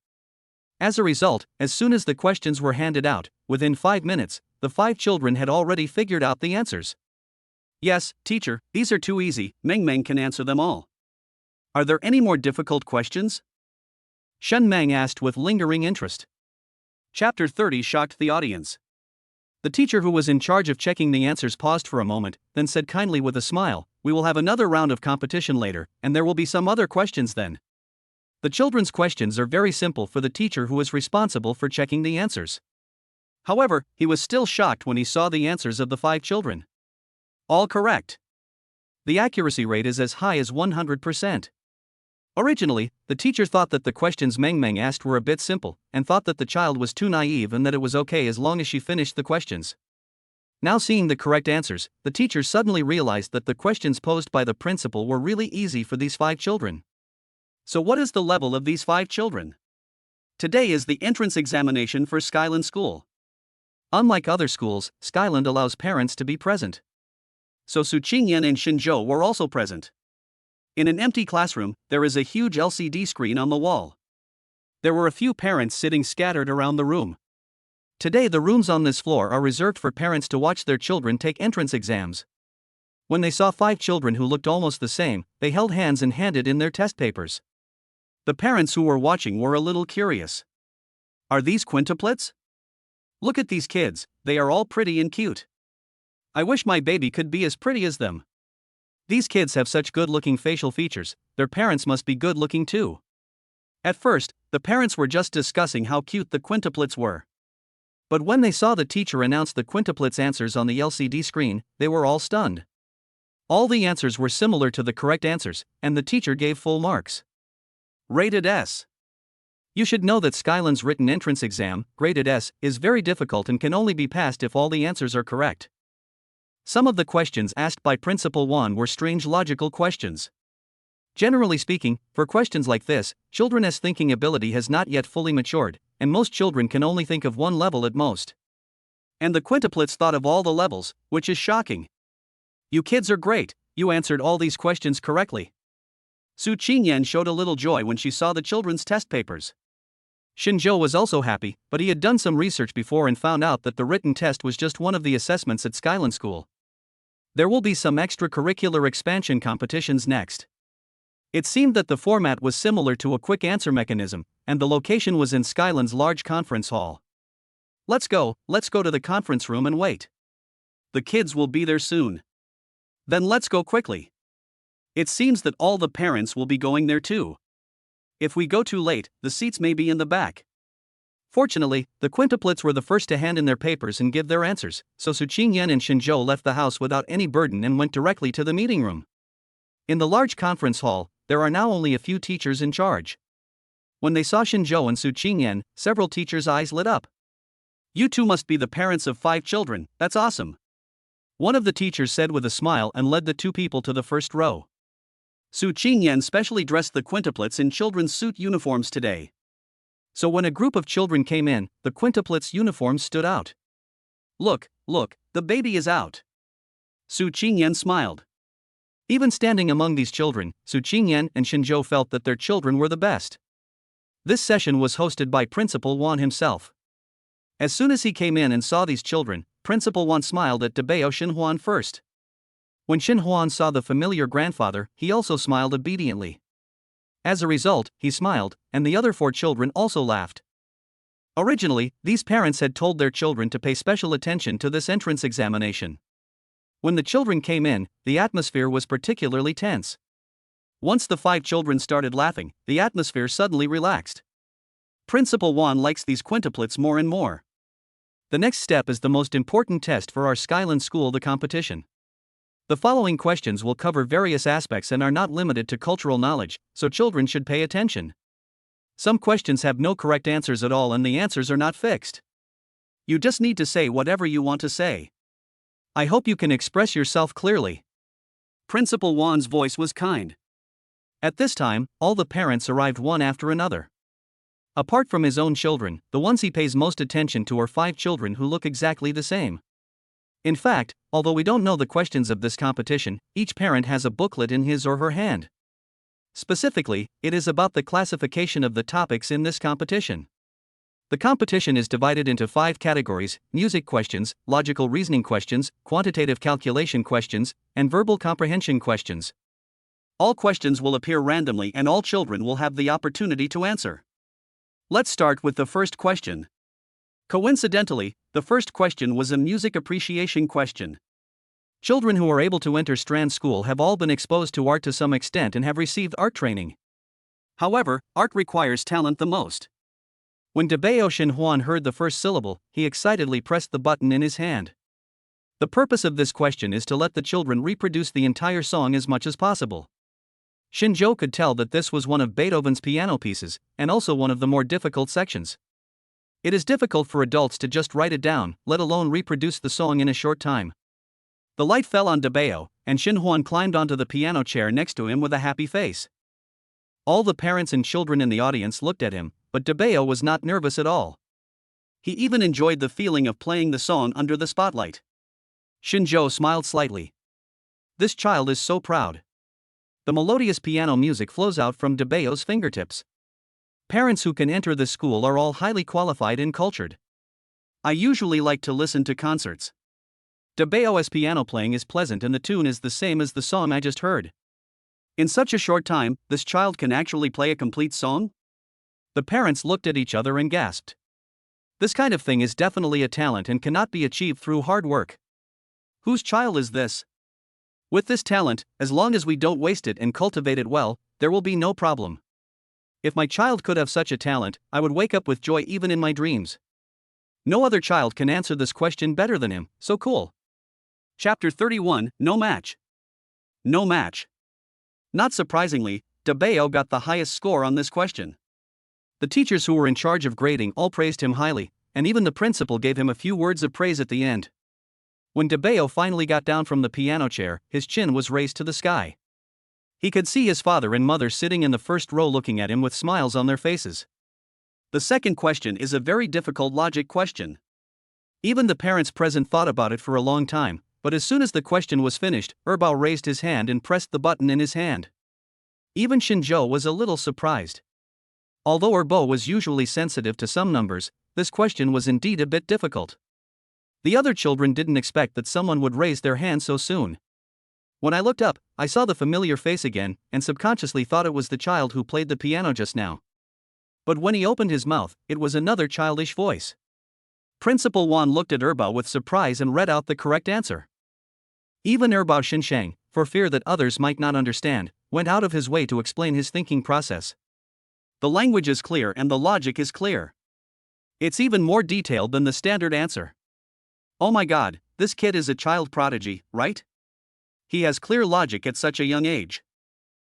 As a result, as soon as the questions were handed out, within 5 minutes, the 5 children had already figured out the answers. Yes, teacher, these are too easy, Meng Meng can answer them all. Are there any more difficult questions? Shen Meng asked with lingering interest. Chapter 30 shocked the audience. The teacher who was in charge of checking the answers paused for a moment, then said kindly with a smile, "We will have another round of competition later, and there will be some other questions then." The children's questions are very simple for the teacher who is responsible for checking the answers. However, he was still shocked when he saw the answers of the 5 children. All correct. The accuracy rate is as high as 100%. Originally, the teacher thought that the questions Meng Meng asked were a bit simple, and thought that the child was too naive and that it was okay as long as she finished the questions. Now seeing the correct answers, the teacher suddenly realized that the questions posed by the principal were really easy for these 5 children. So what is the level of these 5 children? Today is the entrance examination for Skyland School. Unlike other schools, Skyland allows parents to be present. So Su Qingyan and Xinzhou were also present. In an empty classroom, there is a huge LCD screen on the wall. There were a few parents sitting scattered around the room. Today the rooms on this floor are reserved for parents to watch their children take entrance exams. When they saw 5 children who looked almost the same, they held hands and handed in their test papers. The parents who were watching were a little curious. Are these quintuplets? Look at these kids, they are all pretty and cute. I wish my baby could be as pretty as them. These kids have such good-looking facial features, their parents must be good-looking too. At first, the parents were just discussing how cute the quintuplets were. But when they saw the teacher announce the quintuplets' answers on the LCD screen, they were all stunned. All the answers were similar to the correct answers, and the teacher gave full marks. Rated S. You should know that Skyland's written entrance exam, graded S, is very difficult and can only be passed if all the answers are correct. Some of the questions asked by Principal Juan were strange logical questions. Generally speaking, for questions like this, children's thinking ability has not yet fully matured, and most children can only think of one level at most. And the quintuplets thought of all the levels, which is shocking. You kids are great, you answered all these questions correctly. Su Qingyan showed a little joy when she saw the children's test papers. Xinzhou was also happy, but he had done some research before and found out that the written test was just one of the assessments at Skyland School. There will be some extracurricular expansion competitions next. It seemed that the format was similar to a quick answer mechanism, and the location was in Skyland's large conference hall. Let's go to the conference room and wait. The kids will be there soon. Then let's go quickly. It seems that all the parents will be going there too. If we go too late, the seats may be in the back. Fortunately, the quintuplets were the first to hand in their papers and give their answers, so Su Qingyan and Shinzhou left the house without any burden and went directly to the meeting room. In the large conference hall, there are now only a few teachers in charge. When they saw Shinzhou and Su Qingyan, several teachers' eyes lit up. "You two must be the parents of 5 children, that's awesome," one of the teachers said with a smile and led the 2 people to the first row. Su Qingyan specially dressed the quintuplets in children's suit uniforms today. So when a group of children came in, the quintuplets' uniforms stood out. Look, the baby is out." Su Qingyan smiled. Even standing among these children, Su Qingyan and Shinzhou felt that their children were the best. This session was hosted by Principal Wan himself. As soon as he came in and saw these children, Principal Wan smiled at Dabao Xinhuan first. When Xinhuan saw the familiar grandfather, he also smiled obediently. As a result, he smiled, and the other 4 children also laughed. Originally, these parents had told their children to pay special attention to this entrance examination. When the children came in, the atmosphere was particularly tense. Once the 5 children started laughing, the atmosphere suddenly relaxed. Principal Wan likes these quintuplets more and more. The next step is the most important test for our Skyland School, the competition. The following questions will cover various aspects and are not limited to cultural knowledge, so children should pay attention. Some questions have no correct answers at all and the answers are not fixed. You just need to say whatever you want to say. I hope you can express yourself clearly. Principal Wan's voice was kind. At this time, all the parents arrived one after another. Apart from his own children, the ones he pays most attention to are 5 children who look exactly the same. In fact, although we don't know the questions of this competition, each parent has a booklet in his or her hand. Specifically, it is about the classification of the topics in this competition. The competition is divided into 5 categories: music questions, logical reasoning questions, quantitative calculation questions, and verbal comprehension questions. All questions will appear randomly and all children will have the opportunity to answer. Let's start with the first question. Coincidentally, the first question was a music appreciation question. Children who are able to enter Strand School have all been exposed to art to some extent and have received art training. However, art requires talent the most. When Dabao Xinhuan heard the first syllable, he excitedly pressed the button in his hand. The purpose of this question is to let the children reproduce the entire song as much as possible. Shinzhou could tell that this was one of Beethoven's piano pieces, and also one of the more difficult sections. It is difficult for adults to just write it down, let alone reproduce the song in a short time. The light fell on Dabao, and Xinhuan climbed onto the piano chair next to him with a happy face. All the parents and children in the audience looked at him, but Dabao was not nervous at all. He even enjoyed the feeling of playing the song under the spotlight. Shinzhou smiled slightly. This child is so proud. The melodious piano music flows out from Dabao's fingertips. Parents who can enter this school are all highly qualified and cultured. I usually like to listen to concerts. Dabao's piano playing is pleasant and the tune is the same as the song I just heard. In such a short time, this child can actually play a complete song? The parents looked at each other and gasped. This kind of thing is definitely a talent and cannot be achieved through hard work. Whose child is this? With this talent, as long as we don't waste it and cultivate it well, there will be no problem. If my child could have such a talent, I would wake up with joy even in my dreams. No other child can answer this question better than him, so cool. Chapter 31, No Match. No match. Not surprisingly, Dabao got the highest score on this question. The teachers who were in charge of grading all praised him highly, and even the principal gave him a few words of praise at the end. When Dabao finally got down from the piano chair, his chin was raised to the sky. He could see his father and mother sitting in the first row looking at him with smiles on their faces. The second question is a very difficult logic question. Even the parents present thought about it for a long time, but as soon as the question was finished, Erbao raised his hand and pressed the button in his hand. Even Shinzhou was a little surprised. Although Erbao was usually sensitive to some numbers, this question was indeed a bit difficult. The other children didn't expect that someone would raise their hand so soon. When I looked up, I saw the familiar face again, and subconsciously thought it was the child who played the piano just now. But when he opened his mouth, it was another childish voice. Principal Wan looked at Erbao with surprise and read out the correct answer. Even Erbao Xinsheng, for fear that others might not understand, went out of his way to explain his thinking process. The language is clear and the logic is clear. It's even more detailed than the standard answer. Oh my god, this kid is a child prodigy, right? He has clear logic at such a young age.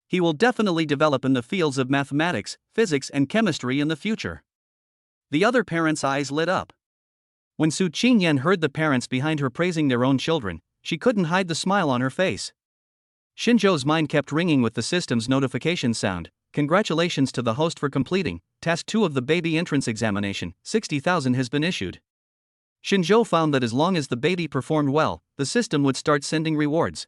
He will definitely develop in the fields of mathematics, physics, and chemistry in the future. The other parents' eyes lit up. When Su Qingyan heard the parents behind her praising their own children, she couldn't hide the smile on her face. Xinzhou's mind kept ringing with the system's notification sound. Congratulations to the host for completing Task 2 of the baby entrance examination, 60,000 has been issued. Xinzhou found that as long as the baby performed well, the system would start sending rewards.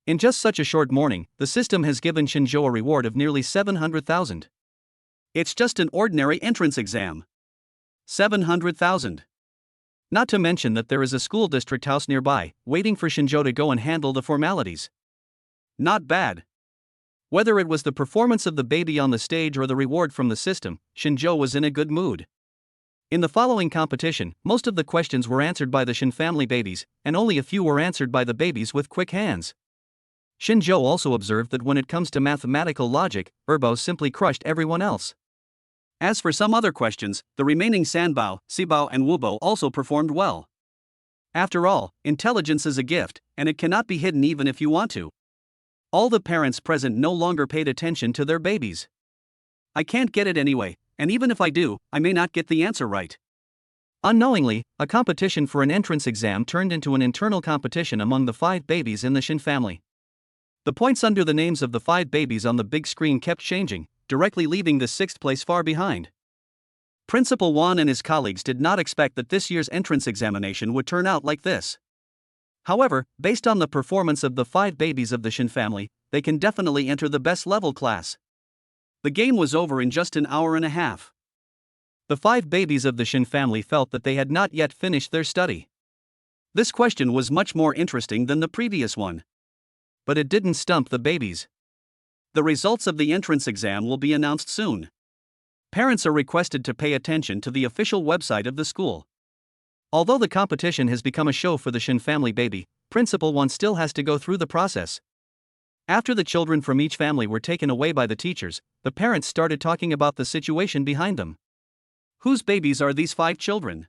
In just such a short morning, the system has given Xinzhou a reward of nearly 700,000. It's just an ordinary entrance exam. 700,000. Not to mention that there is a school district house nearby, waiting for Xinzhou to go and handle the formalities. Not bad. Whether it was the performance of the baby on the stage or the reward from the system, Xinzhou was in a good mood. In the following competition, most of the questions were answered by the Shin family babies, and only a few were answered by the babies with quick hands. Xinzhou also observed that when it comes to mathematical logic, Erbo simply crushed everyone else. As for some other questions, the remaining Sanbao, Sibao, and Wubo also performed well. After all, intelligence is a gift, and it cannot be hidden even if you want to. All the parents present no longer paid attention to their babies. I can't get it anyway, and even if I do, I may not get the answer right. Unknowingly, a competition for an entrance exam turned into an internal competition among the 5 babies in the Shin family. The points under the names of the 5 babies on the big screen kept changing, directly leaving the 6th place far behind. Principal Wan and his colleagues did not expect that this year's entrance examination would turn out like this. However, based on the performance of the 5 babies of the Shin family, they can definitely enter the best level class. The game was over in just an hour and a half. The 5 babies of the Shin family felt that they had not yet finished their study. This question was much more interesting than the previous one. But it didn't stump the babies. The results of the entrance exam will be announced soon. Parents are requested to pay attention to the official website of the school. Although the competition has become a show for the Shin family baby, Principal One still has to go through the process. After the children from each family were taken away by the teachers, the parents started talking about the situation behind them. Whose babies are these 5 children?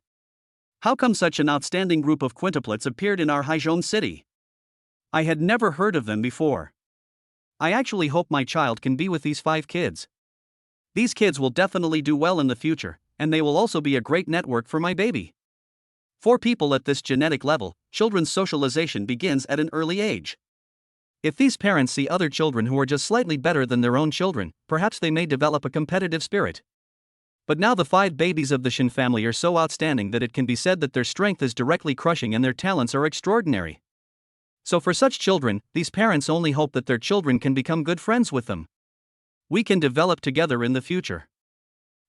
How come such an outstanding group of quintuplets appeared in our Haizhong city? I had never heard of them before. I actually hope my child can be with these 5 kids. These kids will definitely do well in the future, and they will also be a great network for my baby. For people at this genetic level, children's socialization begins at an early age. If these parents see other children who are just slightly better than their own children, perhaps they may develop a competitive spirit. But now the 5 babies of the Shin family are so outstanding that it can be said that their strength is directly crushing and their talents are extraordinary. So for such children, these parents only hope that their children can become good friends with them. We can develop together in the future.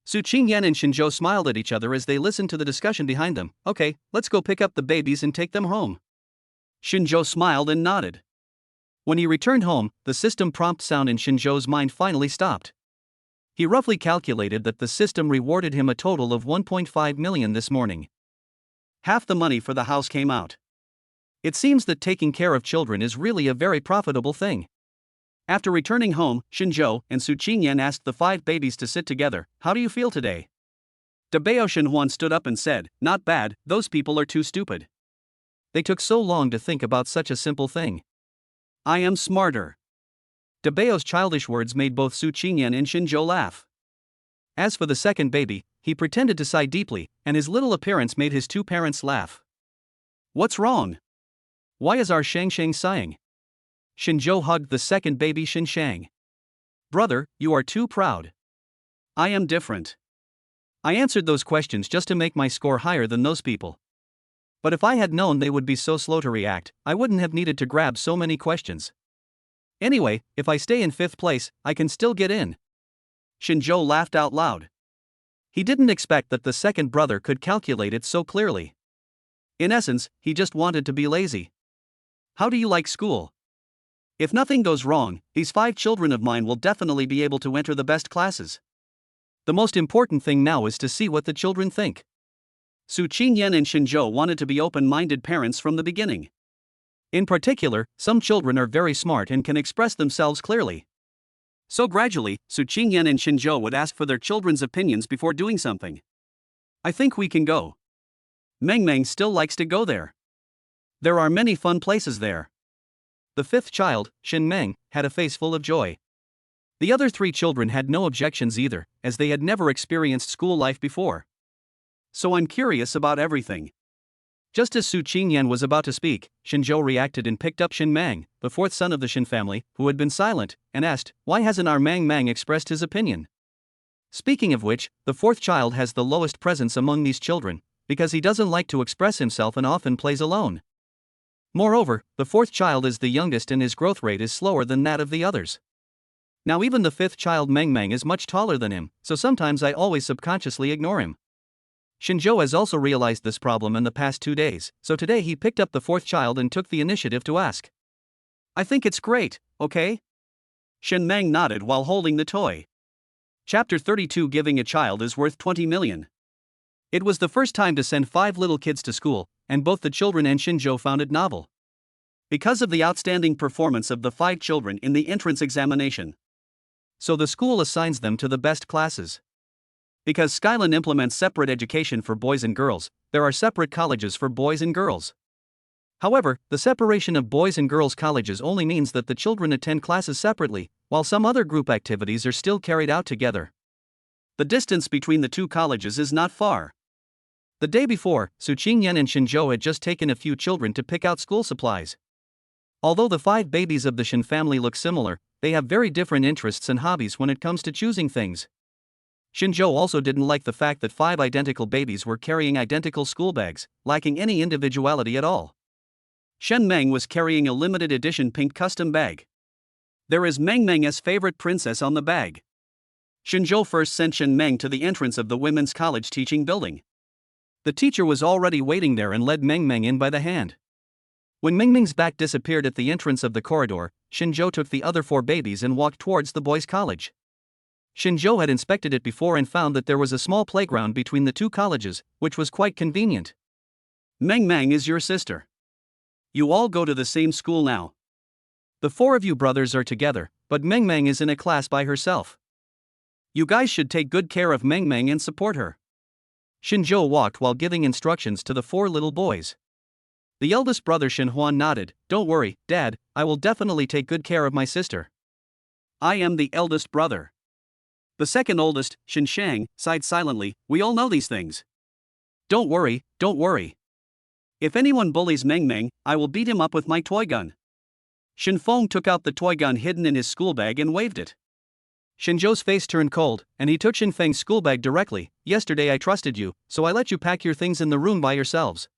Su Qingyan and Xinzhou smiled at each other as they listened to the discussion behind them. Okay, let's go pick up the babies and take them home. Xinzhou smiled and nodded. When he returned home, the system prompt sound in Xinzhou's mind finally stopped. He roughly calculated that the system rewarded him a total of 1.5 million this morning. Half the money for the house came out. It seems that taking care of children is really a very profitable thing. After returning home, Xinzhou and Su Qingyan asked the 5 babies to sit together. How do you feel today? Dabao Shenhuan stood up and said, not bad, those people are too stupid. They took so long to think about such a simple thing. I am smarter. Dabao's childish words made both Su Qingyan and Xinzhou laugh. As for the second baby, he pretended to sigh deeply, and his little appearance made his 2 parents laugh. What's wrong? Why is our Shang sighing? Xinzhou hugged the second baby Xinshang. Brother, you are too proud. I am different. I answered those questions just to make my score higher than those people. But if I had known they would be so slow to react, I wouldn't have needed to grab so many questions. Anyway, if I stay in 5th place, I can still get in. Xinzhou laughed out loud. He didn't expect that the second brother could calculate it so clearly. In essence, he just wanted to be lazy. How do you like school? If nothing goes wrong, these 5 children of mine will definitely be able to enter the best classes. The most important thing now is to see what the children think. Su Qingyan and Xinzhou wanted to be open-minded parents from the beginning. In particular, some children are very smart and can express themselves clearly. So gradually, Su Qingyan and Xinzhou would ask for their children's opinions before doing something. I think we can go. Meng Meng still likes to go there. There are many fun places there. The fifth child, Shin Meng, had a face full of joy. The other three children had no objections either, as they had never experienced school life before. So I'm curious about everything. Just as Su Qingyan was about to speak, Shinzhou reacted and picked up Shin Mang, the fourth son of the Shin family, who had been silent, and asked, "Why hasn't our Mang Mang expressed his opinion?" Speaking of which, the fourth child has the lowest presence among these children, because he doesn't like to express himself and often plays alone. Moreover, the fourth child is the youngest and his growth rate is slower than that of the others. Now even the fifth child Meng Meng is much taller than him, so sometimes I always subconsciously ignore him. Shinzhou has also realized this problem in the past 2 days, so today he picked up the fourth child and took the initiative to ask. I think it's great, okay? Shin Meng nodded while holding the toy. Chapter 32 Giving a child is worth 20 million. It was the first time to send 5 little kids to school, and both the children and Shinzhou found it novel. Because of the outstanding performance of the 5 children in the entrance examination. So the school assigns them to the best classes. Because Skyline implements separate education for boys and girls, there are separate colleges for boys and girls. However, the separation of boys and girls colleges only means that the children attend classes separately, while some other group activities are still carried out together. The distance between the 2 colleges is not far. The day before, Su Qingyan and Shinzhou had just taken a few children to pick out school supplies. Although the 5 babies of the Shin family look similar, they have very different interests and hobbies when it comes to choosing things. Shinzhou also didn't like the fact that 5 identical babies were carrying identical school bags, lacking any individuality at all. Shen Meng was carrying a limited edition pink custom bag. There is Meng Meng's favorite princess on the bag. Shinzhou first sent Shen Meng to the entrance of the women's college teaching building. The teacher was already waiting there and led Meng Meng in by the hand. When Meng Meng's back disappeared at the entrance of the corridor, Shinzhou took the other 4 babies and walked towards the boys' college. Shinzhou had inspected it before and found that there was a small playground between the 2 colleges, which was quite convenient. Meng Meng is your sister. You all go to the same school now. The 4 of you brothers are together, but Meng Meng is in a class by herself. You guys should take good care of Meng Meng and support her. Shinzhou walked while giving instructions to the 4 little boys. The eldest brother Shin Huan nodded. Don't worry, Dad, I will definitely take good care of my sister. I am the eldest brother. The second oldest, Shin Shang, sighed silently. We all know these things. Don't worry, don't worry. If anyone bullies Meng Meng, I will beat him up with my toy gun. Shin Feng took out the toy gun hidden in his school bag and waved it. Shinzhou's face turned cold, and he took Shin Feng's school bag directly. Yesterday I trusted you, so I let you pack your things in the room by yourselves.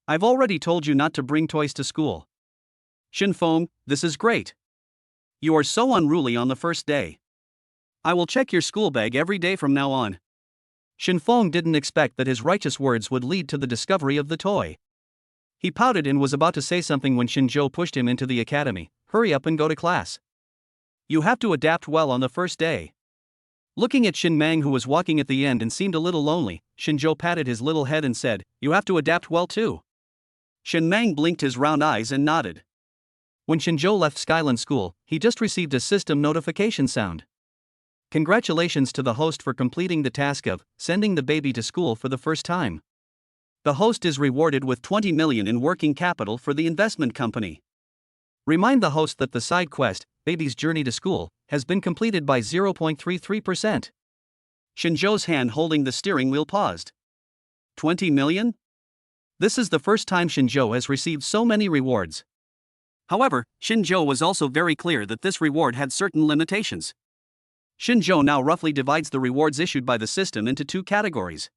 I've already told you not to bring toys to school. Shin Feng, this is great. You are so unruly on the first day. I will check your school bag every day from now on. Shin Feng didn't expect that his righteous words would lead to the discovery of the toy. He pouted and was about to say something when Shinzhou pushed him into the academy. Hurry up and go to class. You have to adapt well on the first day. Looking at Shin Mang, who was walking at the end and seemed a little lonely, Shinzhou patted his little head and said, You have to adapt well too. Shin Mang blinked his round eyes and nodded. When Shinzhou left Skyland School, he just received a system notification sound. Congratulations to the host for completing the task of sending the baby to school for the first time. The host is rewarded with 20 million in working capital for the investment company. Remind the host that the side quest, Baby's Journey to School, has been completed by 0.33%. Shinzhou's hand holding the steering wheel paused. 20 million? This is the first time Shinzhou has received so many rewards. However, Shinzhou was also very clear that this reward had certain limitations. Shinzhou now roughly divides the rewards issued by the system into 2 categories.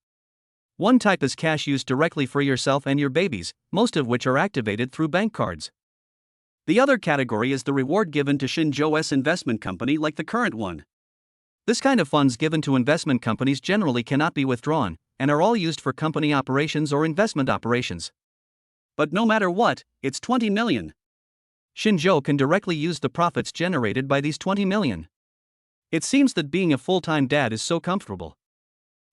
One type is cash used directly for yourself and your babies, most of which are activated through bank cards. The other category is the reward given to Shinzhou's investment company, like the current one. This kind of funds given to investment companies generally cannot be withdrawn, and are all used for company operations or investment operations. But no matter what, it's 20 million. Shinzhou can directly use the profits generated by these 20 million. It seems that being a full-time dad is so comfortable.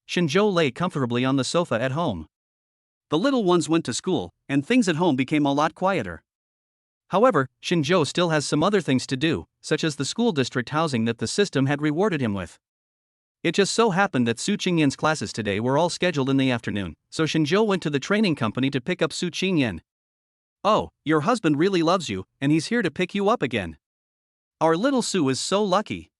Shinzhou lay comfortably on the sofa at home. The little ones went to school, and things at home became a lot quieter. However, Shinzhou still has some other things to do, such as the school district housing that the system had rewarded him with. It just so happened that Su Qingyan's classes today were all scheduled in the afternoon, so Shinjo went to the training company to pick up Su Qingyan. Oh, your husband really loves you, and he's here to pick you up again. Our little Su is so lucky.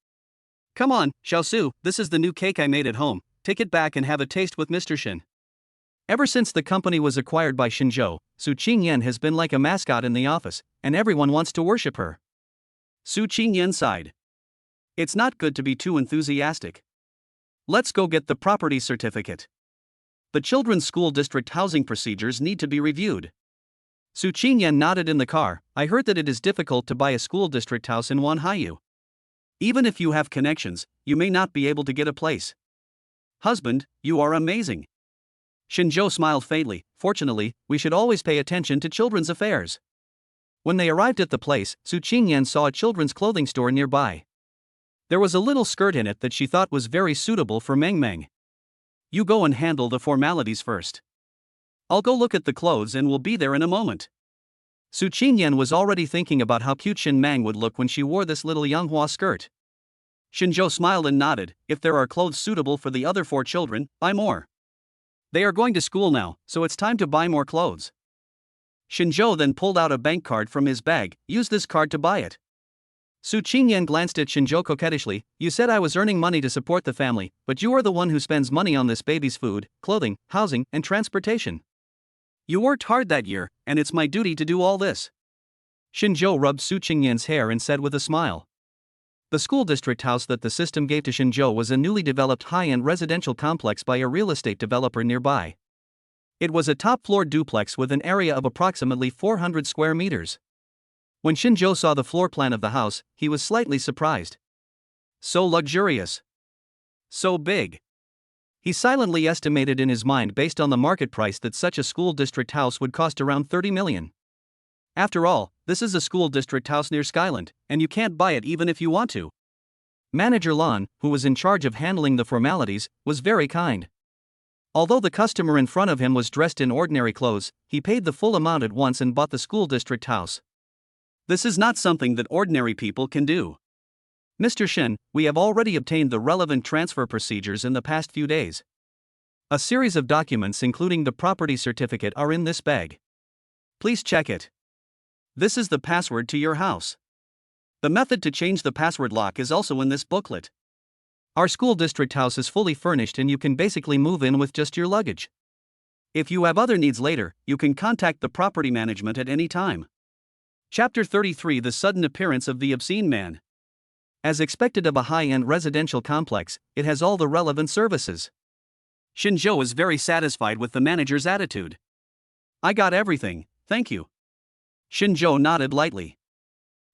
Come on, Xiaosu, this is the new cake I made at home, take it back and have a taste with Mr. Shin. Ever since the company was acquired by Shinjo, Su Qingyan has been like a mascot in the office, and everyone wants to worship her. Su Qingyan sighed. It's not good to be too enthusiastic. Let's go get the property certificate. The children's school district housing procedures need to be reviewed. Su Qingyan nodded in the car. I heard that it is difficult to buy a school district house in Wanhaiyu. Even if you have connections, you may not be able to get a place. Husband, you are amazing. Shinjo smiled faintly. Fortunately, we should always pay attention to children's affairs. When they arrived at the place, Su Qingyan saw a children's clothing store nearby. There was a little skirt in it that she thought was very suitable for Meng Meng. You go and handle the formalities first. I'll go look at the clothes and will be there in a moment. Su Qingyan was already thinking about how cute Shin Mang would look when she wore this little Yonghua skirt. Shinjo smiled and nodded. If there are clothes suitable for the other 4 children, buy more. They are going to school now, so it's time to buy more clothes. Shinjo then pulled out a bank card from his bag. Use this card to buy it. Su Qingyan glanced at Shinjo coquettishly. You said I was earning money to support the family, but you are the one who spends money on this baby's food, clothing, housing, and transportation. You worked hard that year, and it's my duty to do all this. Shinjo rubbed Su Qingyan's hair and said with a smile. The school district house that the system gave to Shinjo was a newly developed high-end residential complex by a real estate developer nearby. It was a top-floor duplex with an area of approximately 400 square meters. When Shinjo saw the floor plan of the house, he was slightly surprised. So luxurious. So big. He silently estimated in his mind based on the market price that such a school district house would cost around 30 million. After all, this is a school district house near Skyland, and you can't buy it even if you want to. Manager Lan, who was in charge of handling the formalities, was very kind. Although the customer in front of him was dressed in ordinary clothes, he paid the full amount at once and bought the school district house. This is not something that ordinary people can do. Mr. Shin, we have already obtained the relevant transfer procedures in the past few days. A series of documents including the property certificate are in this bag. Please check it. This is the password to your house. The method to change the password lock is also in this booklet. Our school district house is fully furnished and you can basically move in with just your luggage. If you have other needs later, you can contact the property management at any time. Chapter 33: The Sudden Appearance of the Obscene Man. As expected of a high-end residential complex, it has all the relevant services. Shinjo is very satisfied with the manager's attitude. I got everything, thank you. Shinjo nodded lightly.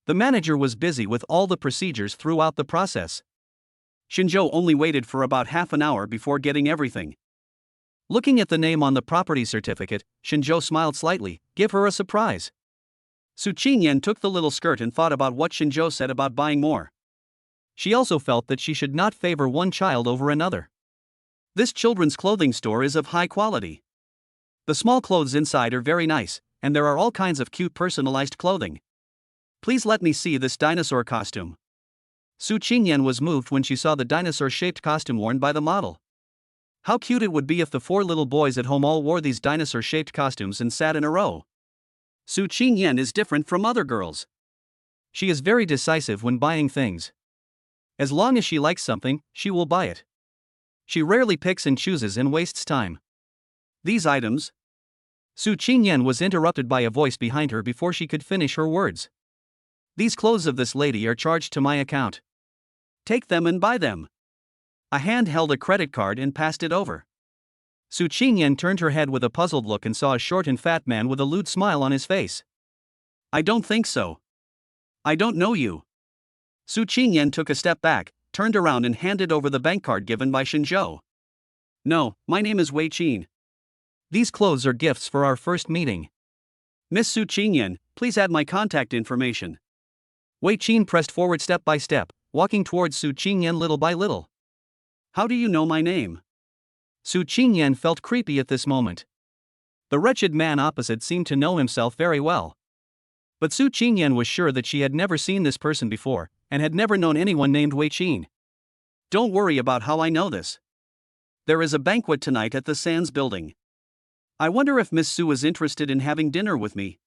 The manager was busy with all the procedures throughout the process. Shinjo only waited for about half an hour before getting everything. Looking at the name on the property certificate, Shinjo smiled slightly. Give her a surprise. Su Qingyan took the little skirt and thought about what Shinjo said about buying more. She also felt that she should not favor one child over another. This children's clothing store is of high quality. The small clothes inside are very nice, and there are all kinds of cute personalized clothing. Please let me see this dinosaur costume. Su Qingyan was moved when she saw the dinosaur-shaped costume worn by the model. How cute it would be if the 4 little boys at home all wore these dinosaur-shaped costumes and sat in a row. Su Qingyan is different from other girls. She is very decisive when buying things. As long as she likes something, she will buy it. She rarely picks and chooses and wastes time. These items. Su Qingyan was interrupted by a voice behind her before she could finish her words. These clothes of this lady are charged to my account. Take them and buy them. A hand held a credit card and passed it over. Su Qingyan turned her head with a puzzled look and saw a short and fat man with a lewd smile on his face. I don't think so. I don't know you. Su Qingyan took a step back, turned around and handed over the bank card given by Shinjo. No, my name is Wei Qin. These clothes are gifts for our first meeting. Miss Su Qingyan, please add my contact information. Wei Qin pressed forward step by step, walking towards Su Qingyan little by little. How do you know my name? Su Qingyan felt creepy at this moment. The wretched man opposite seemed to know himself very well. But Su Qingyan was sure that she had never seen this person before, and had never known anyone named Wei Qin. Don't worry about how I know this. There is a banquet tonight at the Sands building. I wonder if Miss Su is interested in having dinner with me.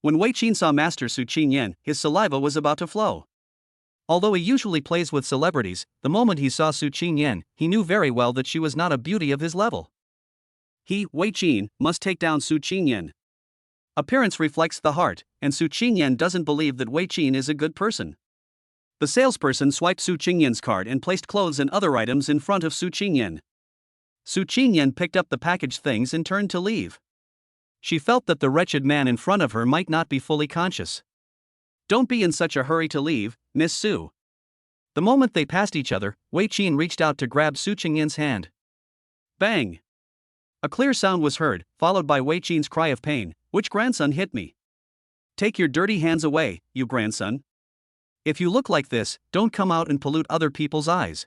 When Wei Qin saw Master Su Qingyan, his saliva was about to flow. Although he usually plays with celebrities, the moment he saw Su Qingyan, he knew very well that she was not a beauty of his level. He, Wei Qin, must take down Su Qingyan. Appearance reflects the heart, and Su Qingyan doesn't believe that Wei Qin is a good person. The salesperson swiped Su Qingyan's card and placed clothes and other items in front of Su Qingyan. Su Qingyan picked up the packaged things and turned to leave. She felt that the wretched man in front of her might not be fully conscious. Don't be in such a hurry to leave, Miss Su. The moment they passed each other, Wei Qin reached out to grab Su Qingyan's hand. Bang! A clear sound was heard, followed by Wei Qin's cry of pain. Which grandson hit me? Take your dirty hands away, you grandson. If you look like this, don't come out and pollute other people's eyes.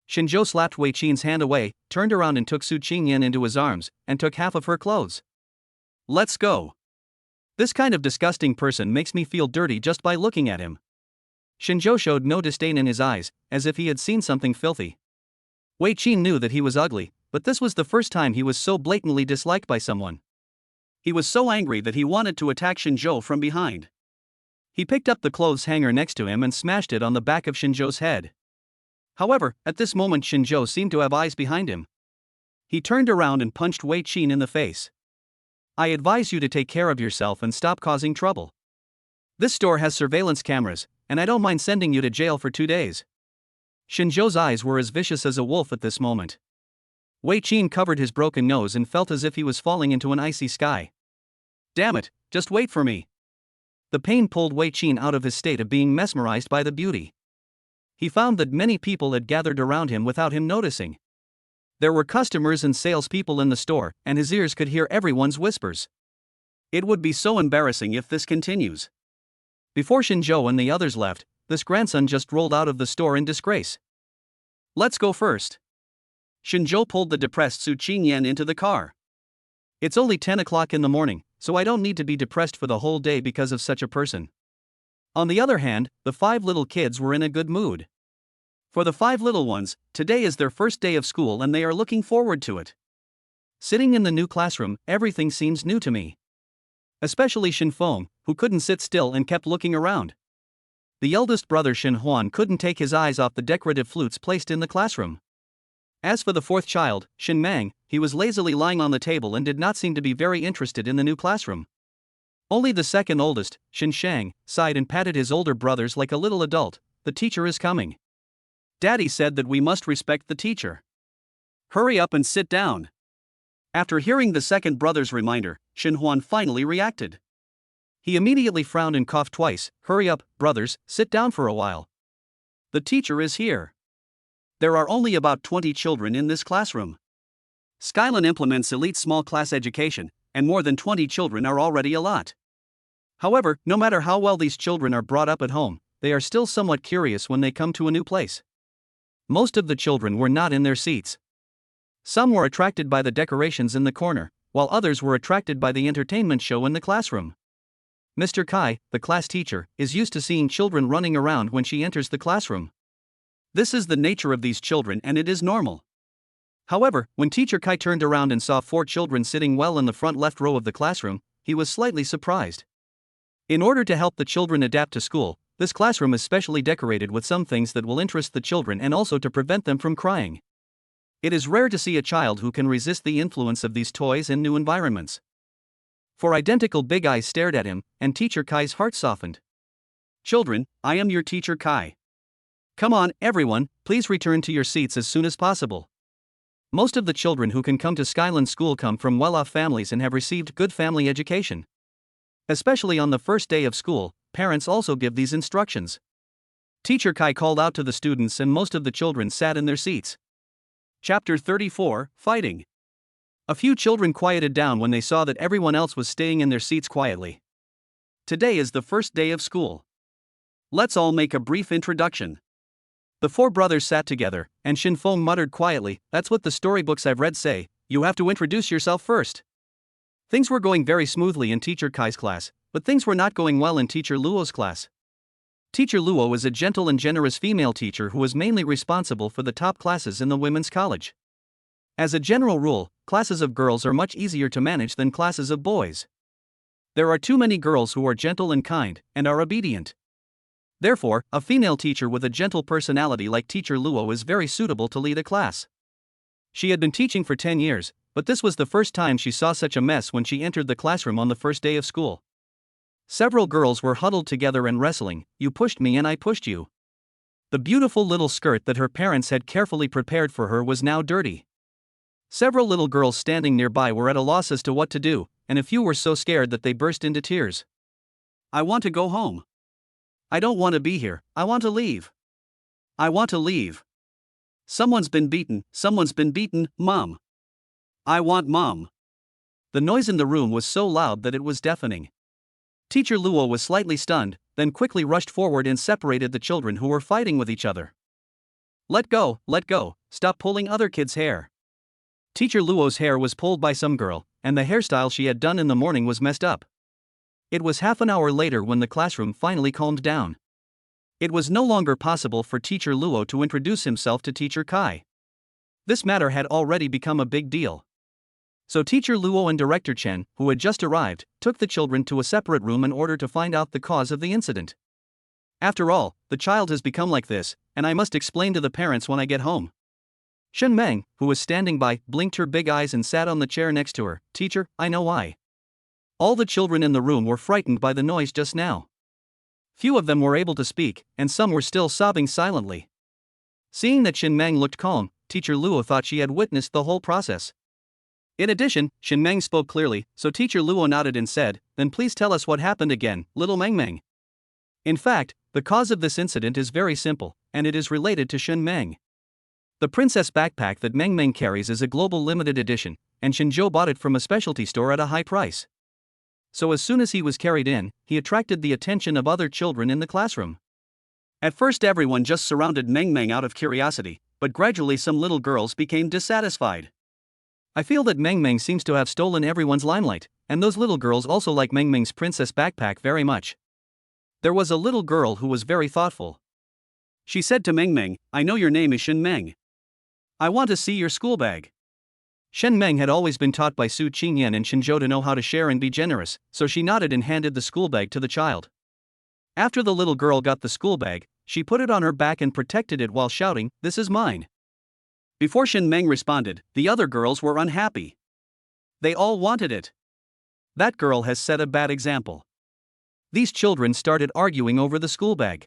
Shinzhou slapped Wei Qin's hand away, turned around and took Su Qingyan into his arms, and took half of her clothes. Let's go. This kind of disgusting person makes me feel dirty just by looking at him. Shinzhou showed no disdain in his eyes, as if he had seen something filthy. Wei Qin knew that he was ugly, but this was the first time he was so blatantly disliked by someone. He was so angry that he wanted to attack Shinzhou from behind. He picked up the clothes hanger next to him and smashed it on the back of Shinzhou's head. However, at this moment Shinzhou seemed to have eyes behind him. He turned around and punched Wei Qin in the face. I advise you to take care of yourself and stop causing trouble. This store has surveillance cameras, and I don't mind sending you to jail for 2 days. Shinzhou's eyes were as vicious as a wolf at this moment. Wei Qin covered his broken nose and felt as if he was falling into an icy sky. Damn it, just wait for me. The pain pulled Wei Qin out of his state of being mesmerized by the beauty. He found that many people had gathered around him without him noticing. There were customers and salespeople in the store, and his ears could hear everyone's whispers. It would be so embarrassing if this continues. Before Shinzhou and the others left, this grandson just rolled out of the store in disgrace. Let's go first. Shinzhou pulled the depressed Su Qingyan into the car. It's only 10 o'clock in the morning, so I don't need to be depressed for the whole day because of such a person. On the other hand, the 5 little kids were in a good mood. For the 5 little ones, today is their first day of school and they are looking forward to it. Sitting in the new classroom, everything seems new to me. Especially Shin Feng, who couldn't sit still and kept looking around. The eldest brother Shin Huan couldn't take his eyes off the decorative flutes placed in the classroom. As for the 4th child, Shin Mang, he was lazily lying on the table and did not seem to be very interested in the new classroom. Only the 2nd oldest, Shin Shang, sighed and patted his older brothers like a little adult. The teacher is coming. Daddy said that we must respect the teacher. Hurry up and sit down. After hearing the 2nd brother's reminder, Shin Huan finally reacted. He immediately frowned and coughed twice. Hurry up, brothers, sit down for a while. The teacher is here. There are only about 20 children in this classroom. Skylin implements elite small class education, and more than 20 children are already a lot. However, no matter how well these children are brought up at home, they are still somewhat curious when they come to a new place. Most of the children were not in their seats. Some were attracted by the decorations in the corner, while others were attracted by the entertainment show in the classroom. Mr. Kai, the class teacher, is used to seeing children running around when she enters the classroom. This is the nature of these children and it is normal. However, when Teacher Kai turned around and saw 4 children sitting well in the front left row of the classroom, he was slightly surprised. In order to help the children adapt to school, this classroom is specially decorated with some things that will interest the children and also to prevent them from crying. It is rare to see a child who can resist the influence of these toys and new environments. 4 identical big eyes stared at him, and Teacher Kai's heart softened. Children, I am your Teacher Kai. Come on, everyone, please return to your seats as soon as possible. Most of the children who can come to Skylin School come from well-off families and have received good family education. Especially on the first day of school, parents also give these instructions. Teacher Kai called out to the students and most of the children sat in their seats. Chapter 34, Fighting. A few children quieted down when they saw that everyone else was staying in their seats quietly. Today is the first day of school. Let's all make a brief introduction. The 4 brothers sat together, and Shin Feng muttered quietly, that's what the storybooks I've read say, you have to introduce yourself first. Things were going very smoothly in Teacher Kai's class, but things were not going well in Teacher Luo's class. Teacher Luo is a gentle and generous female teacher who is mainly responsible for the top classes in the women's college. As a general rule, classes of girls are much easier to manage than classes of boys. There are too many girls who are gentle and kind, and are obedient. Therefore, a female teacher with a gentle personality like Teacher Luo is very suitable to lead a class. She had been teaching for 10 years, but this was the first time she saw such a mess when she entered the classroom on the first day of school. Several girls were huddled together and wrestling. You pushed me and I pushed you. The beautiful little skirt that her parents had carefully prepared for her was now dirty. Several little girls standing nearby were at a loss as to what to do, and a few were so scared that they burst into tears. I want to go home. I don't want to be here, I want to leave. I want to leave. Someone's been beaten, Mom. I want Mom. The noise in the room was so loud that it was deafening. Teacher Luo was slightly stunned, then quickly rushed forward and separated the children who were fighting with each other. Let go, stop pulling other kids' hair. Teacher Luo's hair was pulled by some girl, and the hairstyle she had done in the morning was messed up. It was half an hour later when the classroom finally calmed down. It was no longer possible for Teacher Luo to introduce himself to Teacher Kai. This matter had already become a big deal. So Teacher Luo and Director Chen, who had just arrived, took the children to a separate room in order to find out the cause of the incident. After all, the child has become like this, and I must explain to the parents when I get home. Shen Meng, who was standing by, blinked her big eyes and sat on the chair next to her. Teacher, I know why. All the children in the room were frightened by the noise just now. Few of them were able to speak, and some were still sobbing silently. Seeing that Shen Meng looked calm, Teacher Luo thought she had witnessed the whole process. In addition, Shen Meng spoke clearly, so Teacher Luo nodded and said, Then please tell us what happened again, little Meng Meng. In fact, the cause of this incident is very simple, and it is related to Shen Meng. The princess backpack that Meng Meng carries is a global limited edition, and Shinzhou bought it from a specialty store at a high price. So as soon as he was carried in, he attracted the attention of other children in the classroom. At first everyone just surrounded Meng Meng out of curiosity, but gradually some little girls became dissatisfied. I feel that Meng Meng seems to have stolen everyone's limelight, and those little girls also like Meng Meng's princess backpack very much. There was a little girl who was very thoughtful. She said to Meng Meng, I know your name is Shen Meng. I want to see your school bag. Shen Meng had always been taught by Su Qingyan and Shinzhou to know how to share and be generous, so she nodded and handed the school bag to the child. After the little girl got the school bag, she put it on her back and protected it while shouting, This is mine. Before Shen Meng responded, the other girls were unhappy. They all wanted it. That girl has set a bad example. These children started arguing over the school bag.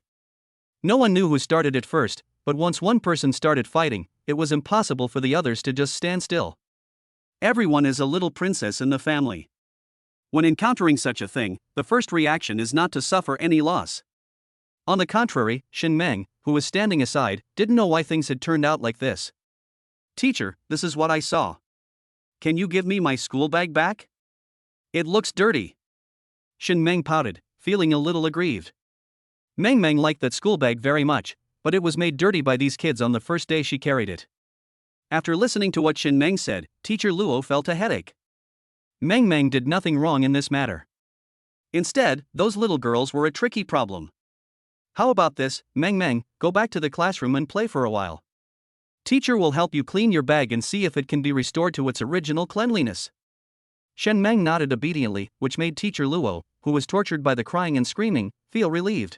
No one knew who started it first, but once one person started fighting, it was impossible for the others to just stand still. Everyone is a little princess in the family. When encountering such a thing, the first reaction is not to suffer any loss. On the contrary, Shen Meng, who was standing aside, didn't know why things had turned out like this. Teacher, this is what I saw. Can you give me my school bag back? It looks dirty. Shen Meng pouted, feeling a little aggrieved. Meng Meng liked that school bag very much, but it was made dirty by these kids on the first day she carried it. After listening to what Shen Meng said, Teacher Luo felt a headache. Meng Meng did nothing wrong in this matter. Instead, those little girls were a tricky problem. How about this, Meng Meng, go back to the classroom and play for a while. Teacher will help you clean your bag and see if it can be restored to its original cleanliness. Shen Meng nodded obediently, which made Teacher Luo, who was tortured by the crying and screaming, feel relieved.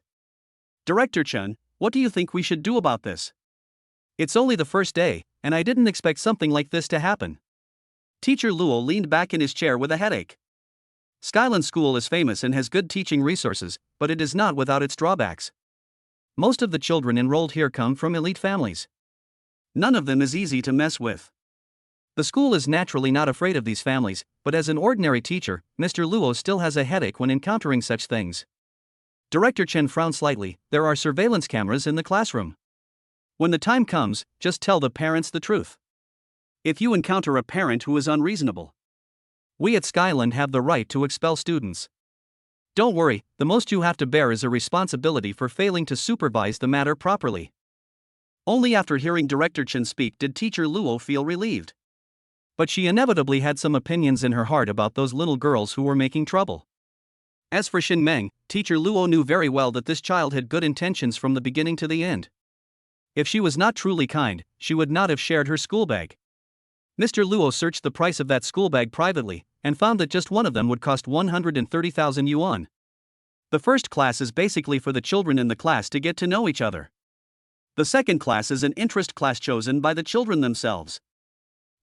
Director Chen, what do you think we should do about this? It's only the first day, and I didn't expect something like this to happen. Teacher Luo leaned back in his chair with a headache. Skyland School is famous and has good teaching resources, but it is not without its drawbacks. Most of the children enrolled here come from elite families. None of them is easy to mess with. The school is naturally not afraid of these families, but as an ordinary teacher, Mr. Luo still has a headache when encountering such things. Director Chen frowned slightly. There are surveillance cameras in the classroom. When the time comes, just tell the parents the truth. If you encounter a parent who is unreasonable, we at Skyland have the right to expel students. Don't worry, the most you have to bear is a responsibility for failing to supervise the matter properly. Only after hearing Director Chen speak did Teacher Luo feel relieved. But she inevitably had some opinions in her heart about those little girls who were making trouble. As for Shin Meng, teacher Luo knew very well that this child had good intentions from the beginning to the end. If she was not truly kind, she would not have shared her school bag. Mr. Luo searched the price of that school bag privately, and found that just one of them would cost 130,000 yuan. The first class is basically for the children in the class to get to know each other. The second class is an interest class chosen by the children themselves.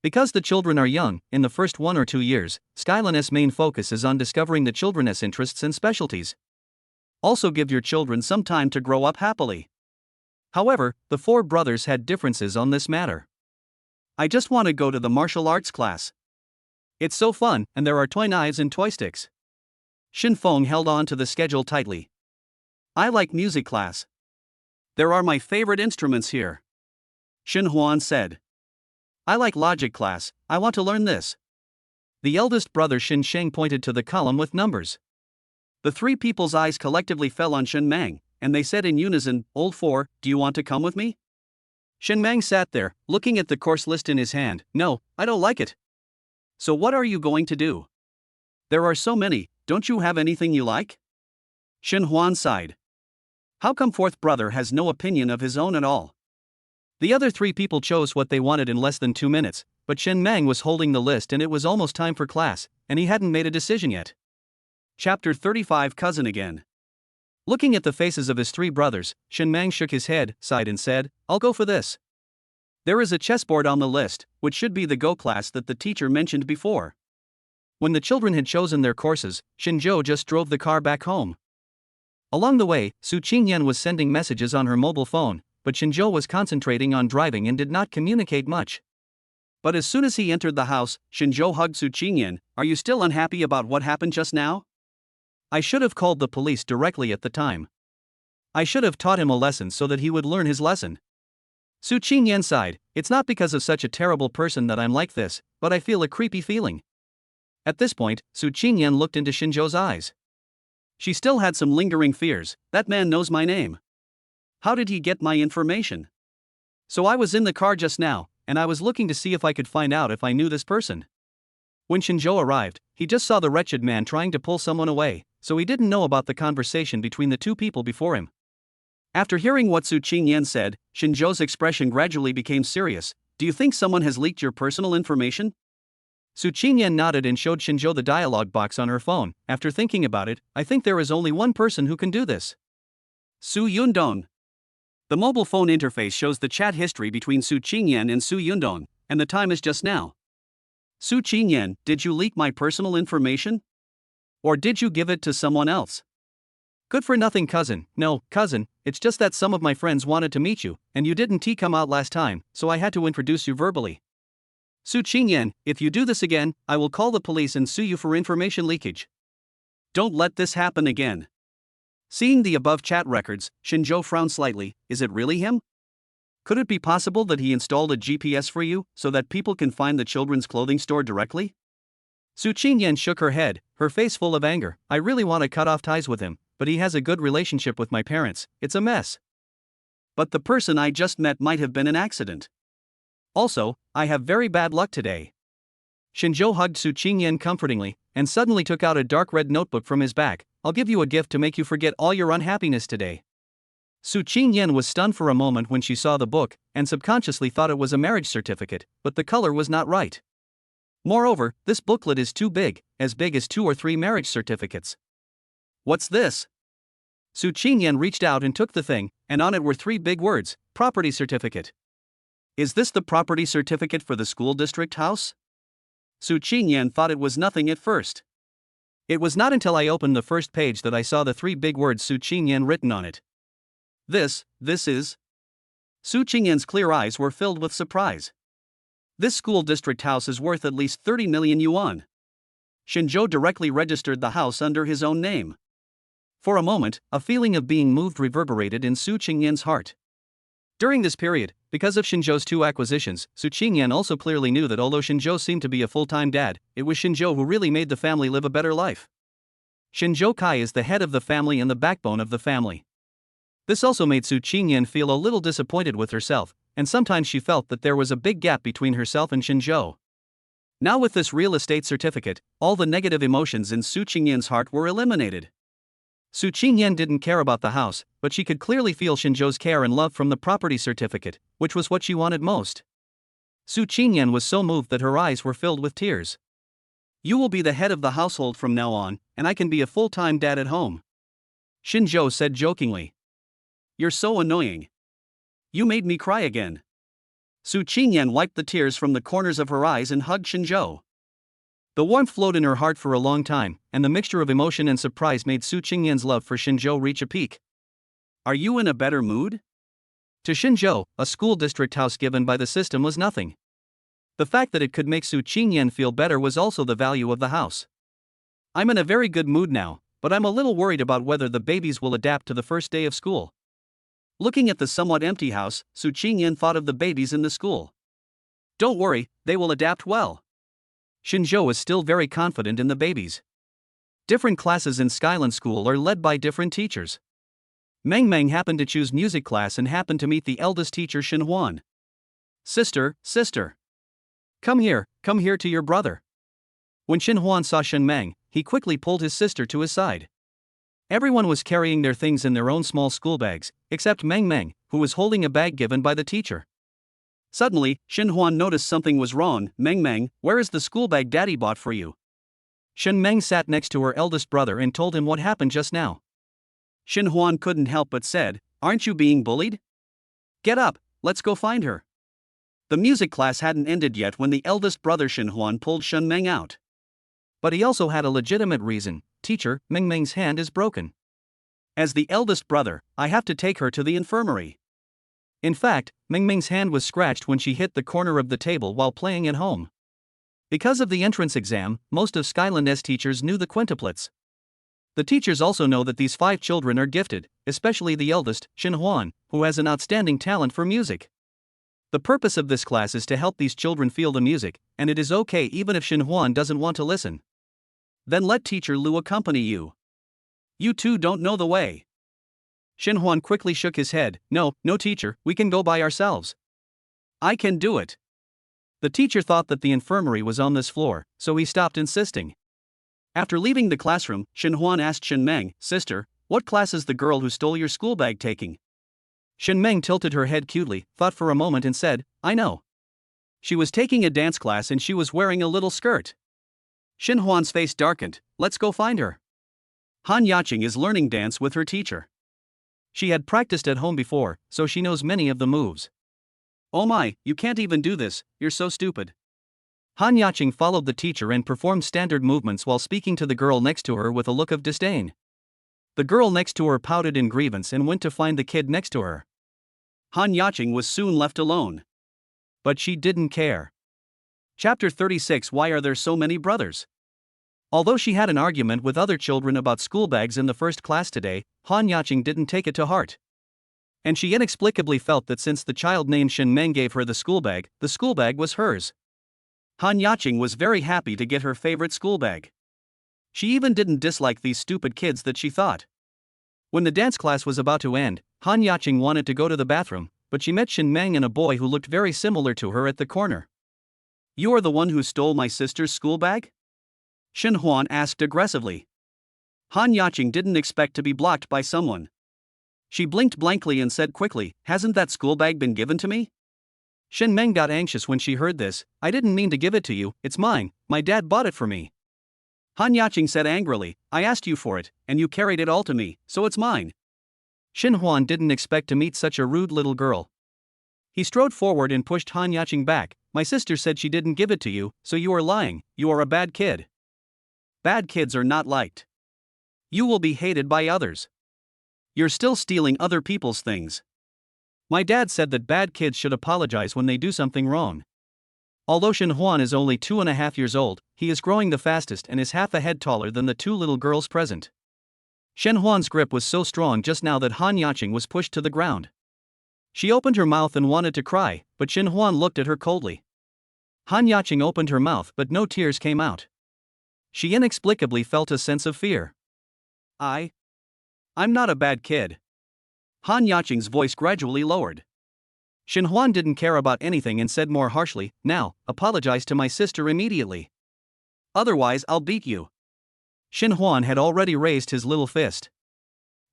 Because the children are young, in the first 1 or 2 years, Skyline's main focus is on discovering the children's interests and specialties. Also give your children some time to grow up happily. However, the 4 brothers had differences on this matter. I just want to go to the martial arts class. It's so fun, and there are toy knives and toy sticks. Shin Feng held on to the schedule tightly. I like music class. There are my favorite instruments here. Shin Huan said. I like logic class, I want to learn this. The eldest brother Shin Sheng pointed to the column with numbers. The 3 people's eyes collectively fell on Shin Mang, and they said in unison, Old 4, do you want to come with me? Shin Mang sat there, looking at the course list in his hand. No, I don't like it. So what are you going to do? There are so many, don't you have anything you like? Shin Huan sighed. How come 4th brother has no opinion of his own at all? The other 3 people chose what they wanted in less than 2 minutes, but Shin Mang was holding the list and it was almost time for class, and he hadn't made a decision yet. Chapter 35 Cousin Again. Looking at the faces of his 3 brothers, Shin Mang shook his head, sighed and said, I'll go for this. There is a chessboard on the list, which should be the Go class that the teacher mentioned before. When the children had chosen their courses, Shinzhou just drove the car back home. Along the way, Su Qingyan was sending messages on her mobile phone, but Shinzhou was concentrating on driving and did not communicate much. But as soon as he entered the house, Shinzhou hugged Su Qingyan. Are you still unhappy about what happened just now? I should have called the police directly at the time. I should have taught him a lesson so that he would learn his lesson. Su Qingyan sighed. It's not because of such a terrible person that I'm like this, but I feel a creepy feeling. At this point, Su Qingyan looked into Shinzhou's eyes. She still had some lingering fears. That man knows my name. How did he get my information? So I was in the car just now, and I was looking to see if I could find out if I knew this person. When Shinzhou arrived, he just saw the wretched man trying to pull someone away, so he didn't know about the conversation between the 2 people before him. After hearing what Su Qingyan said, Shinzhou's expression gradually became serious. Do you think someone has leaked your personal information? Su Qingyan nodded and showed Shinzhou the dialogue box on her phone. After thinking about it, I think there is only one person who can do this. Su Yundong. The mobile phone interface shows the chat history between Su Qingyan and Su Yundong, and the time is just now. Su Qingyan, did you leak my personal information? Or did you give it to someone else? Good for nothing cousin. No, cousin, it's just that some of my friends wanted to meet you, and you didn't come out last time, so I had to introduce you verbally. Su Qingyan, if you do this again, I will call the police and sue you for information leakage. Don't let this happen again. Seeing the above chat records, Shinzhou frowned slightly. Is it really him? Could it be possible that he installed a GPS for you, so that people can find the children's clothing store directly? Su Qingyan shook her head, her face full of anger. I really want to cut off ties with him, but he has a good relationship with my parents. It's a mess. But the person I just met might have been an accident. Also, I have very bad luck today. Shinzhou hugged Su Qingyan comfortingly, and suddenly took out a dark red notebook from his back. I'll give you a gift to make you forget all your unhappiness today. Su Qingyan was stunned for a moment when she saw the book, and subconsciously thought it was a marriage certificate, but the color was not right. Moreover, this booklet is too big, as big as 2 or 3 marriage certificates. What's this? Su Qingyan reached out and took the thing, and on it were 3 big words, property certificate. Is this the property certificate for the school district house? Su Qingyan thought it was nothing at first. It was not until I opened the first page that I saw the 3 big words Su Qingyan written on it. This is... Su Qingyan's clear eyes were filled with surprise. This school district house is worth at least 30 million yuan. Shinzhou directly registered the house under his own name. For a moment, a feeling of being moved reverberated in Su Qingyan's heart. During this period, because of Shinzhou's 2 acquisitions, Su Qingyan also clearly knew that although Shinzhou seemed to be a full-time dad, it was Shinzhou who really made the family live a better life. Shinzhou Kai is the head of the family and the backbone of the family. This also made Su Qingyan feel a little disappointed with herself, and sometimes she felt that there was a big gap between herself and Shinzhou. Now with this real estate certificate, all the negative emotions in Su Qingyan's heart were eliminated. Su Qingyan didn't care about the house, but she could clearly feel Shinzhou's care and love from the property certificate, which was what she wanted most. Su Qingyan was so moved that her eyes were filled with tears. You will be the head of the household from now on, and I can be a full-time dad at home. Shinzhou said jokingly. You're so annoying. You made me cry again. Su Qingyan wiped the tears from the corners of her eyes and hugged Shinzhou. The warmth flowed in her heart for a long time, and the mixture of emotion and surprise made Su Qingyan's love for Shinzhou reach a peak. Are you in a better mood? To Shinzhou, a school district house given by the system was nothing. The fact that it could make Su Qingyan feel better was also the value of the house. I'm in a very good mood now, but I'm a little worried about whether the babies will adapt to the first day of school. Looking at the somewhat empty house, Su Qingyan thought of the babies in the school. Don't worry, they will adapt well. Shinzhou is still very confident in the babies. Different classes in Skyland School are led by different teachers. Meng Meng happened to choose music class and happened to meet the eldest teacher Shin Huan. Sister, sister. Come here to your brother. When Shin Huan saw Shin Meng, he quickly pulled his sister to his side. Everyone was carrying their things in their own small school bags, except Meng Meng, who was holding a bag given by the teacher. Suddenly, Shin Huan noticed something was wrong. Meng Meng, where is the school bag Daddy bought for you? Shin Meng sat next to her eldest brother and told him what happened just now. Shin Huan couldn't help but said, Aren't you being bullied? Get up, let's go find her. The music class hadn't ended yet when the eldest brother Shin Huan pulled Shin Meng out. But he also had a legitimate reason. Teacher, Meng Meng's hand is broken. As the eldest brother, I have to take her to the infirmary. In fact, Meng Meng's hand was scratched when she hit the corner of the table while playing at home. Because of the entrance exam, most of Skyland's teachers knew the quintuplets. The teachers also know that these 5 children are gifted, especially the eldest, Shin Huan, who has an outstanding talent for music. The purpose of this class is to help these children feel the music, and it is okay even if Shin Huan doesn't want to listen. Then let teacher Lu accompany you. You two don't know the way. Shin Huan quickly shook his head. No teacher, we can go by ourselves. I can do it. The teacher thought that the infirmary was on this floor, so he stopped insisting. After leaving the classroom, Shin Huan asked Shin Meng, Sister, what class is the girl who stole your school bag taking? Shin Meng tilted her head cutely, thought for a moment and said, I know. She was taking a dance class and she was wearing a little skirt. Shin Huan's face darkened. Let's go find her. Han Yaching is learning dance with her teacher. She had practiced at home before, so she knows many of the moves. Oh my, you can't even do this, you're so stupid. Han Yaching followed the teacher and performed standard movements while speaking to the girl next to her with a look of disdain. The girl next to her pouted in grievance and went to find the kid next to her. Han Yaching was soon left alone. But she didn't care. Chapter 36 Why are there so many brothers? Although she had an argument with other children about school bags in the first class today, Han Yaching didn't take it to heart. And she inexplicably felt that since the child named Shin Meng gave her the school bag was hers. Han Yaching was very happy to get her favorite school bag. She even didn't dislike these stupid kids that she thought. When the dance class was about to end, Han Yaching wanted to go to the bathroom, but she met Shin Meng and a boy who looked very similar to her at the corner. You are the one who stole my sister's school bag? Shin Huan asked aggressively. Han Yaching didn't expect to be blocked by someone. She blinked blankly and said quickly, Hasn't that school bag been given to me? Shin Meng got anxious when she heard this. I didn't mean to give it to you, it's mine, my dad bought it for me. Han Yaching said angrily, I asked you for it, and you carried it all to me, so it's mine. Shin Huan didn't expect to meet such a rude little girl. He strode forward and pushed Han Yaching back. My sister said she didn't give it to you, so you are lying, you are a bad kid. Bad kids are not liked. You will be hated by others. You're still stealing other people's things. My dad said that bad kids should apologize when they do something wrong. Although Shin Huan is only 2.5 years old, he is growing the fastest and is half a head taller than the 2 little girls present. Shin Huan's grip was so strong just now that Han Yaching was pushed to the ground. She opened her mouth and wanted to cry, but Shin Huan looked at her coldly. Han Yaching opened her mouth but no tears came out. She inexplicably felt a sense of fear. I'm not a bad kid. Han Yaching's voice gradually lowered. Shin Huan didn't care about anything and said more harshly, Now, apologize to my sister immediately. Otherwise I'll beat you. Shin Huan had already raised his little fist.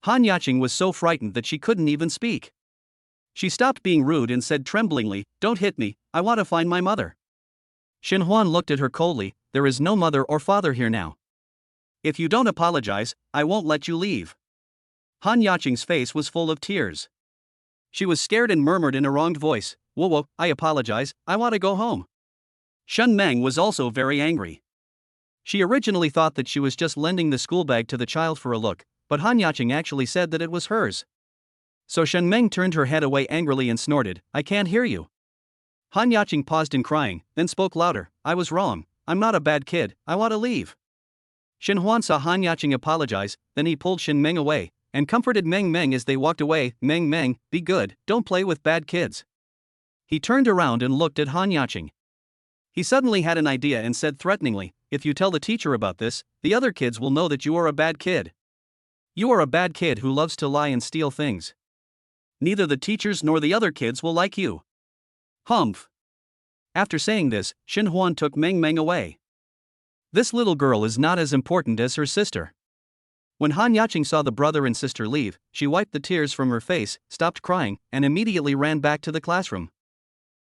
Han Yacheng was so frightened that she couldn't even speak. She stopped being rude and said tremblingly, "Don't hit me, I want to find my mother." Shin Huan looked at her coldly. "There is no mother or father here now. If you don't apologize, I won't let you leave." Han Yacheng's face was full of tears. She was scared and murmured in a wronged voice, "Whoa, I apologize, I want to go home." Shen Meng was also very angry. She originally thought that she was just lending the school bag to the child for a look, but Han Yacheng actually said that it was hers. So Shen Meng turned her head away angrily and snorted, "I can't hear you." Han Yacheng paused in crying, then spoke louder, "I was wrong, I'm not a bad kid, I want to leave." Shin Huan saw Han Yacheng apologize, then he pulled Shin Meng away, and comforted Meng Meng as they walked away. "Meng Meng, be good, don't play with bad kids." He turned around and looked at Han Yacheng. He suddenly had an idea and said threateningly, "If you tell the teacher about this, the other kids will know that you are a bad kid. You are a bad kid who loves to lie and steal things. Neither the teachers nor the other kids will like you." Humph. After saying this, Shin Huan took Meng Meng away. This little girl is not as important as her sister. When Han Yacheng saw the brother and sister leave, she wiped the tears from her face, stopped crying, and immediately ran back to the classroom.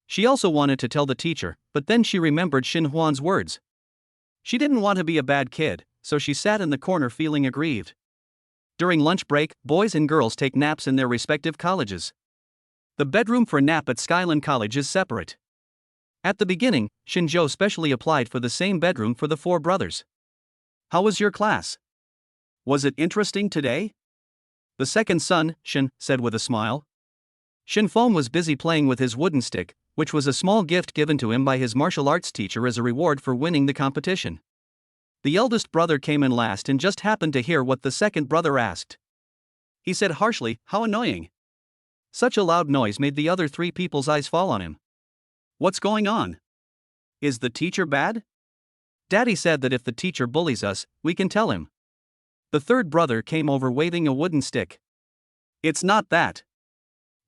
She also wanted to tell the teacher, but then she remembered Shin Huan's words. She didn't want to be a bad kid, so she sat in the corner feeling aggrieved. During lunch break, boys and girls take naps in their respective colleges. The bedroom for nap at Skyland College is separate. At the beginning, Shin Zhou specially applied for the same bedroom for the four brothers. "How was your class? Was it interesting today?" The second son, Shin, said with a smile. Shin Feng was busy playing with his wooden stick, which was a small gift given to him by his martial arts teacher as a reward for winning the competition. The eldest brother came in last and just happened to hear what the second brother asked. He said harshly, "How annoying." Such a loud noise made the other three people's eyes fall on him. "What's going on? Is the teacher bad?" "Daddy said that if the teacher bullies us, we can tell him." The third brother came over waving a wooden stick. "It's not that."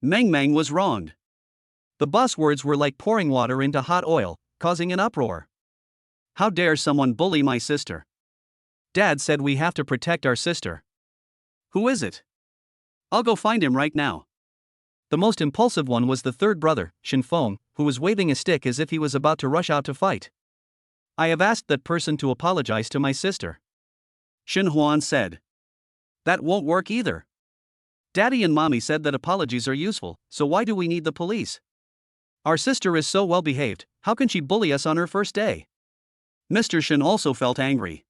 Meng Meng was wronged. The boss words were like pouring water into hot oil, causing an uproar. "How dare someone bully my sister? Dad said we have to protect our sister." "Who is it? I'll go find him right now." The most impulsive one was the third brother, Shin Feng, who was waving a stick as if he was about to rush out to fight. "I have asked that person to apologize to my sister," Shin Huan said. "That won't work either. Daddy and Mommy said that apologies are useful, so why do we need the police? Our sister is so well behaved, how can she bully us on her first day?" Mr. Shin also felt angry.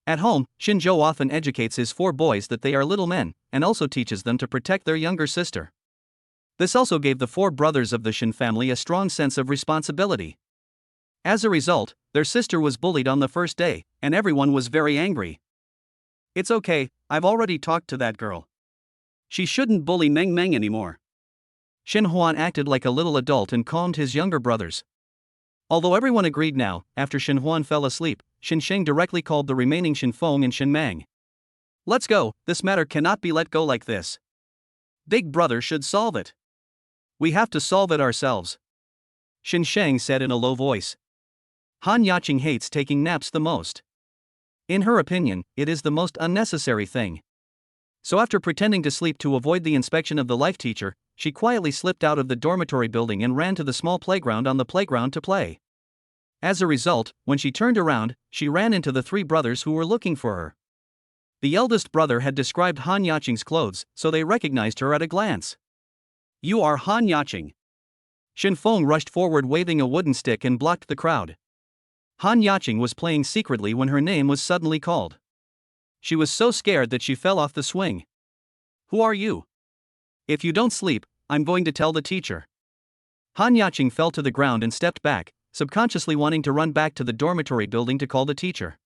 At home, Shin Zhou often educates his four boys that they are little men, and also teaches them to protect their younger sister. This also gave the four brothers of the Shin family a strong sense of responsibility. As a result, their sister was bullied on the first day, and everyone was very angry. "It's okay, I've already talked to that girl. She shouldn't bully Meng Meng anymore." Shin Huan acted like a little adult and calmed his younger brothers. Although everyone agreed now, after Shin Huan fell asleep, Shin Sheng directly called the remaining Shin Feng and Shin Mang. "Let's go, this matter cannot be let go like this. Big brother should solve it. We have to solve it ourselves," Shin Sheng said in a low voice. Han Yacheng hates taking naps the most. In her opinion, it is the most unnecessary thing. So after pretending to sleep to avoid the inspection of the life teacher, she quietly slipped out of the dormitory building and ran to the small playground on the playground to play. As a result, when she turned around, she ran into the three brothers who were looking for her. The eldest brother had described Han Yacheng's clothes, so they recognized her at a glance. "You are Han Yacheng." Shin Feng rushed forward waving a wooden stick and blocked the crowd. Han Yacheng was playing secretly when her name was suddenly called. She was so scared that she fell off the swing. "Who are you? If you don't sleep, I'm going to tell the teacher." Han Yacheng fell to the ground and stepped back, subconsciously wanting to run back to the dormitory building to call the teacher.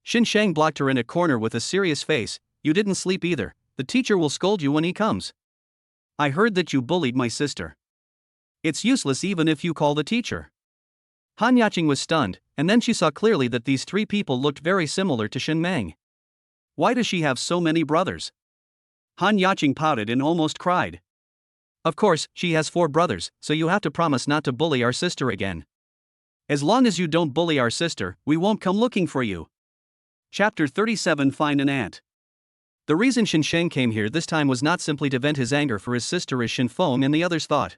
Shin Sheng blocked her in a corner with a serious face. "You didn't sleep either, the teacher will scold you when he comes. I heard that you bullied my sister. It's useless even if you call the teacher." Han Yacheng was stunned, and then she saw clearly that these three people looked very similar to Shin Mang. Why does she have so many brothers? Han Yacheng pouted and almost cried. "Of course, she has four brothers, so you have to promise not to bully our sister again. As long as you don't bully our sister, we won't come looking for you." Chapter 37 Find an Ant. The reason Shin Sheng came here this time was not simply to vent his anger for his sister as Shin Feng and the others thought.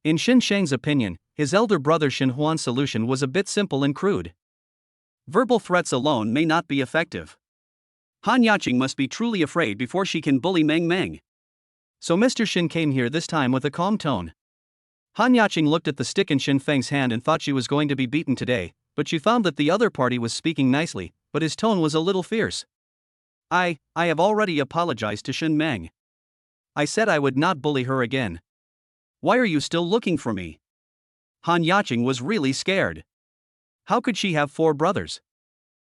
In Shin Sheng's opinion, his elder brother Shin Huan's solution was a bit simple and crude. Verbal threats alone may not be effective. Han Yaqing must be truly afraid before she can bully Meng Meng. So Mr. Shin came here this time with a calm tone. Han Yaqing looked at the stick in Shin Feng's hand and thought she was going to be beaten today, but she found that the other party was speaking nicely, but his tone was a little fierce. I have already apologized to Shin Meng. I said I would not bully her again. Why are you still looking for me? Han Yaqing was really scared. How could she have 4 brothers?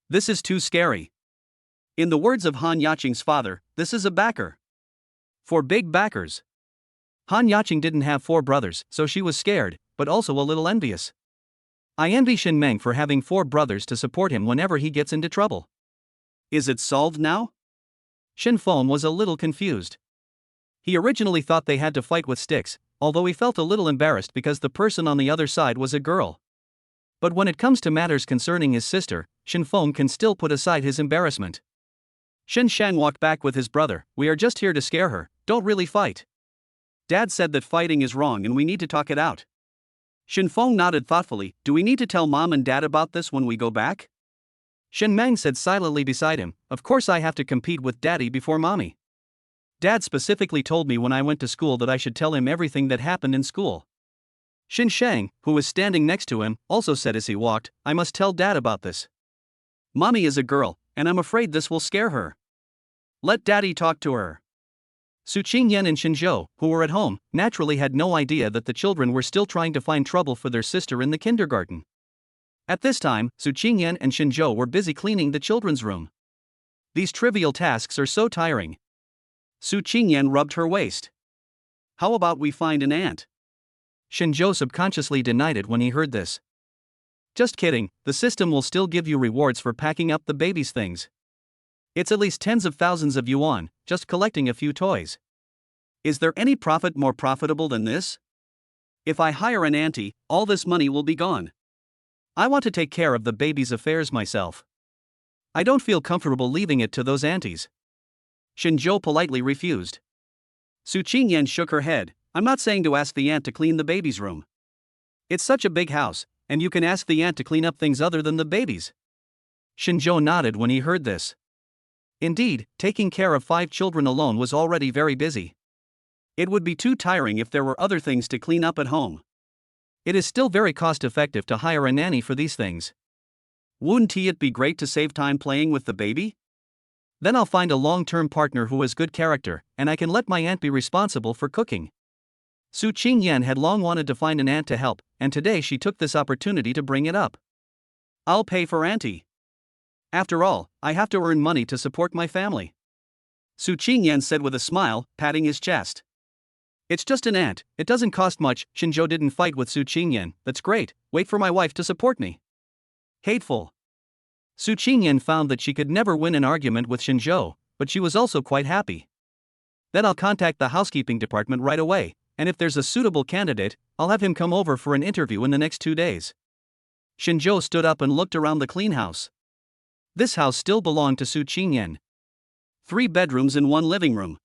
This is too scary. In the words of Han Yaqing's father, this is a backer. For big backers. Han Yaqing didn't have 4 brothers, so she was scared, but also a little envious. I envy Shin Meng for having 4 brothers to support him whenever he gets into trouble. Is it solved now? Shin Feng was a little confused. He originally thought they had to fight with sticks, although he felt a little embarrassed because the person on the other side was a girl. But when it comes to matters concerning his sister, Shin Feng can still put aside his embarrassment. Shin Shang walked back with his brother. We are just here to scare her, don't really fight. Dad said that fighting is wrong and we need to talk it out. Shin Feng nodded thoughtfully. Do we need to tell Mom and Dad about this when we go back? Shin Meng said silently beside him, of course I have to compete with Daddy before Mommy. Dad specifically told me when I went to school that I should tell him everything that happened in school. Shin Shang, who was standing next to him, also said as he walked, I must tell Dad about this. Mommy is a girl, and I'm afraid this will scare her. Let Daddy talk to her. Su Qingyan and Shin Zhou, who were at home, naturally had no idea that the children were still trying to find trouble for their sister in the kindergarten. At this time, Su Qingyan and Shin Zhou were busy cleaning the children's room. These trivial tasks are so tiring. Su Qingyan rubbed her waist. How about we find an ant? Shin Zhou subconsciously denied it when he heard this. Just kidding, the system will still give you rewards for packing up the baby's things. It's at least tens of thousands of yuan, just collecting a few toys. Is there any profit more profitable than this? If I hire an auntie, all this money will be gone. I want to take care of the baby's affairs myself. I don't feel comfortable leaving it to those aunties. Shin Zhou politely refused. Su Qingyan shook her head. I'm not saying to ask the aunt to clean the baby's room. It's such a big house, and you can ask the aunt to clean up things other than the baby's. Shin Zhou nodded when he heard this. Indeed, taking care of 5 children alone was already very busy. It would be too tiring if there were other things to clean up at home. It is still very cost-effective to hire a nanny for these things. Wouldn't it be great to save time playing with the baby? Then I'll find a long-term partner who has good character, and I can let my aunt be responsible for cooking. Su Qingyan had long wanted to find an aunt to help, and today she took this opportunity to bring it up. I'll pay for auntie. After all, I have to earn money to support my family. Su Qingyan said with a smile, patting his chest. It's just an aunt, it doesn't cost much. Shin Zhou didn't fight with Su Qingyan. That's great, wait for my wife to support me. Hateful. Su Qingyan found that she could never win an argument with Shin Zhou, but she was also quite happy. Then I'll contact the housekeeping department right away, and if there's a suitable candidate, I'll have him come over for an interview in the next 2 days. Shin Zhou stood up and looked around the clean house. This house still belonged to Su Qingyan. 3 bedrooms and 1 living room.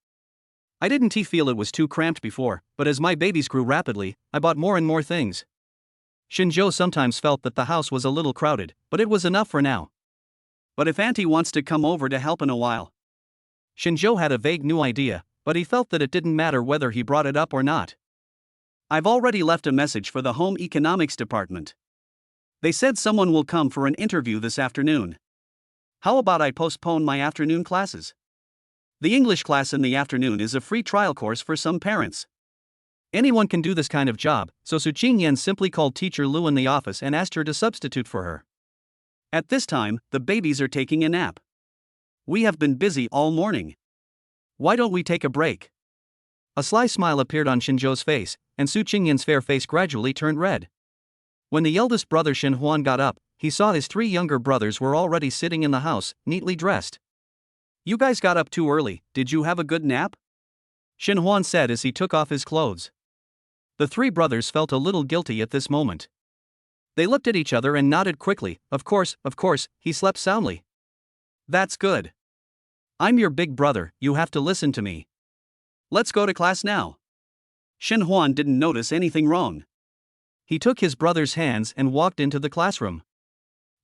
I didn't feel it was too cramped before, but as my babies grew rapidly, I bought more and more things. Shin Zhou sometimes felt that the house was a little crowded, but it was enough for now. But if auntie wants to come over to help in a while. Shin Zhou had a vague new idea, but he felt that it didn't matter whether he brought it up or not. I've already left a message for the home economics department. They said someone will come for an interview this afternoon. How about I postpone my afternoon classes? The English class in the afternoon is a free trial course for some parents. Anyone can do this kind of job, so Su Qingyan simply called Teacher Lu in the office and asked her to substitute for her. At this time, the babies are taking a nap. We have been busy all morning. Why don't we take a break? A sly smile appeared on Shin Zhou's face, and Su Qingyan's fair face gradually turned red. When the eldest brother Shin Huan got up, he saw his 3 younger brothers were already sitting in the house, neatly dressed. You guys got up too early, did you have a good nap? Shin Huan said as he took off his clothes. The 3 brothers felt a little guilty at this moment. They looked at each other and nodded quickly. Of course, he slept soundly. That's good. I'm your big brother, you have to listen to me. Let's go to class now. Shin Huan didn't notice anything wrong. He took his brother's hands and walked into the classroom.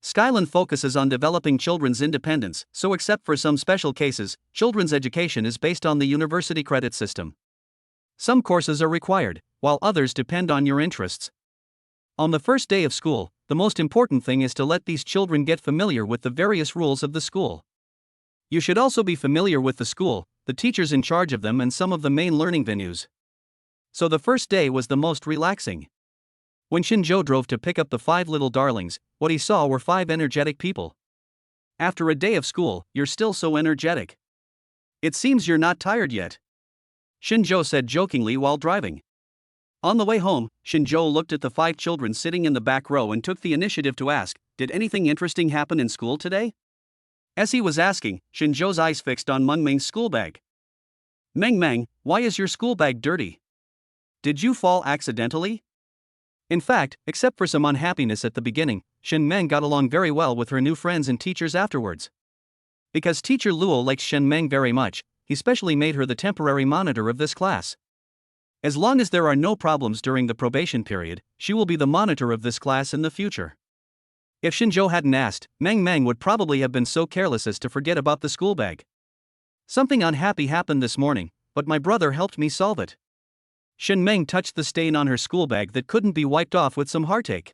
Skyland focuses on developing children's independence, so except for some special cases, children's education is based on the university credit system. Some courses are required, while others depend on your interests. On the first day of school, the most important thing is to let these children get familiar with the various rules of the school. You should also be familiar with the school, the teachers in charge of them, and some of the main learning venues. So the first day was the most relaxing. When Shinjo drove to pick up the 5 little darlings, what he saw were 5 energetic people. After a day of school, you're still so energetic. It seems you're not tired yet, Shinjo said jokingly while driving. On the way home, Shinjo looked at the 5 children sitting in the back row and took the initiative to ask, "Did anything interesting happen in school today?" As he was asking, Shinjo's eyes fixed on Mengmeng's school bag. "Mengmeng, why is your school bag dirty? Did you fall accidentally?" In fact, except for some unhappiness at the beginning, Shen Meng got along very well with her new friends and teachers afterwards. Because teacher Luo likes Shen Meng very much, he specially made her the temporary monitor of this class. As long as there are no problems during the probation period, she will be the monitor of this class in the future. If Shinjo hadn't asked, Meng Meng would probably have been so careless as to forget about the school bag. "Something unhappy happened this morning, but my brother helped me solve it." Shen Meng touched the stain on her school bag that couldn't be wiped off with some heartache.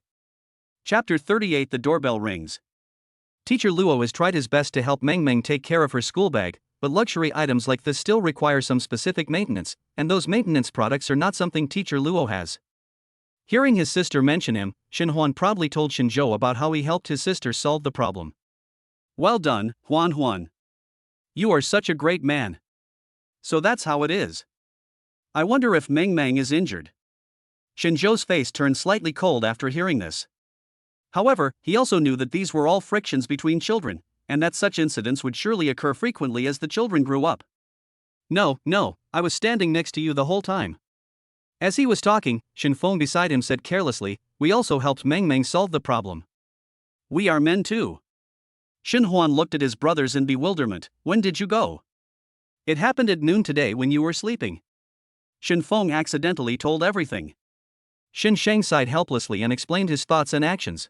Chapter 38. The doorbell rings. Teacher Luo has tried his best to help Meng Meng take care of her school bag, but luxury items like this still require some specific maintenance, and those maintenance products are not something Teacher Luo has. Hearing his sister mention him, Shin Huan proudly told Shinjo about how he helped his sister solve the problem. "Well done, Huan Huan. You are such a great man. So that's how it is. I wonder if Meng Meng is injured." Shinjo's face turned slightly cold after hearing this. However, he also knew that these were all frictions between children, and that such incidents would surely occur frequently as the children grew up. No, I was standing next to you the whole time." As he was talking, Shin Feng beside him said carelessly, "We also helped Meng Meng solve the problem." "We are men too." Shin Huan looked at his brothers in bewilderment. "When did you go?" "It happened at noon today when you were sleeping." Shin Feng accidentally told everything. Shin Sheng sighed helplessly and explained his thoughts and actions.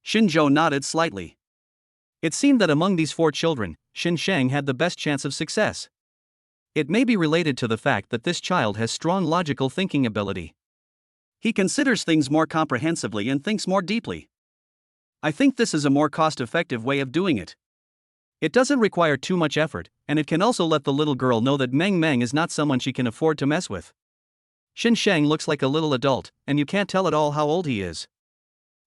Shinjo nodded slightly. It seemed that among these 4 children, Shin Sheng had the best chance of success. It may be related to the fact that this child has strong logical thinking ability. He considers things more comprehensively and thinks more deeply. I think this is a more cost-effective way of doing it. It doesn't require too much effort, and it can also let the little girl know that Meng Meng is not someone she can afford to mess with. Shin Sheng looks like a little adult, and you can't tell at all how old he is.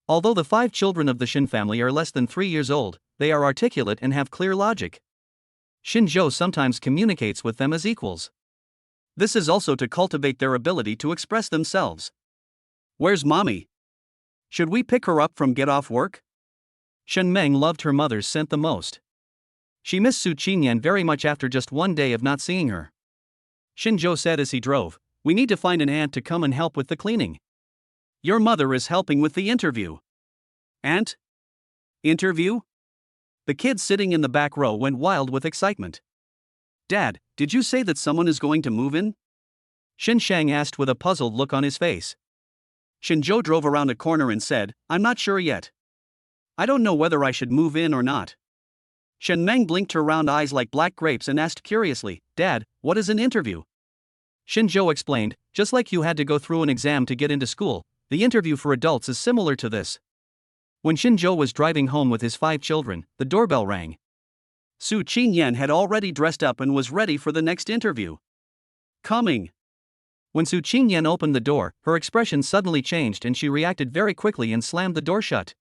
Although the 5 children of the Shin family are less than 3 years old, they are articulate and have clear logic. Shinjo sometimes communicates with them as equals. This is also to cultivate their ability to express themselves. "Where's mommy? Should we pick her up from get off work?" Shen Meng loved her mother's scent the most. She missed Su Qinyan very much after just one day of not seeing her. Shinjo said as he drove, "We need to find an aunt to come and help with the cleaning." "Your mother is helping with the interview." "Aunt? Interview?" The kids sitting in the back row went wild with excitement. "Dad, did you say that someone is going to move in?" Shin Shang asked with a puzzled look on his face. Shinjo drove around a corner and said, "I'm not sure yet. I don't know whether I should move in or not." Shen Meng blinked her round eyes like black grapes and asked curiously, "Dad, what is an interview?" Shinjo explained, "Just like you had to go through an exam to get into school, the interview for adults is similar to this." When Shinjo was driving home with his 5 children, the doorbell rang. Su Qinyan had already dressed up and was ready for the next interview. "Coming." When Su Qinyan opened the door, her expression suddenly changed and she reacted very quickly and slammed the door shut.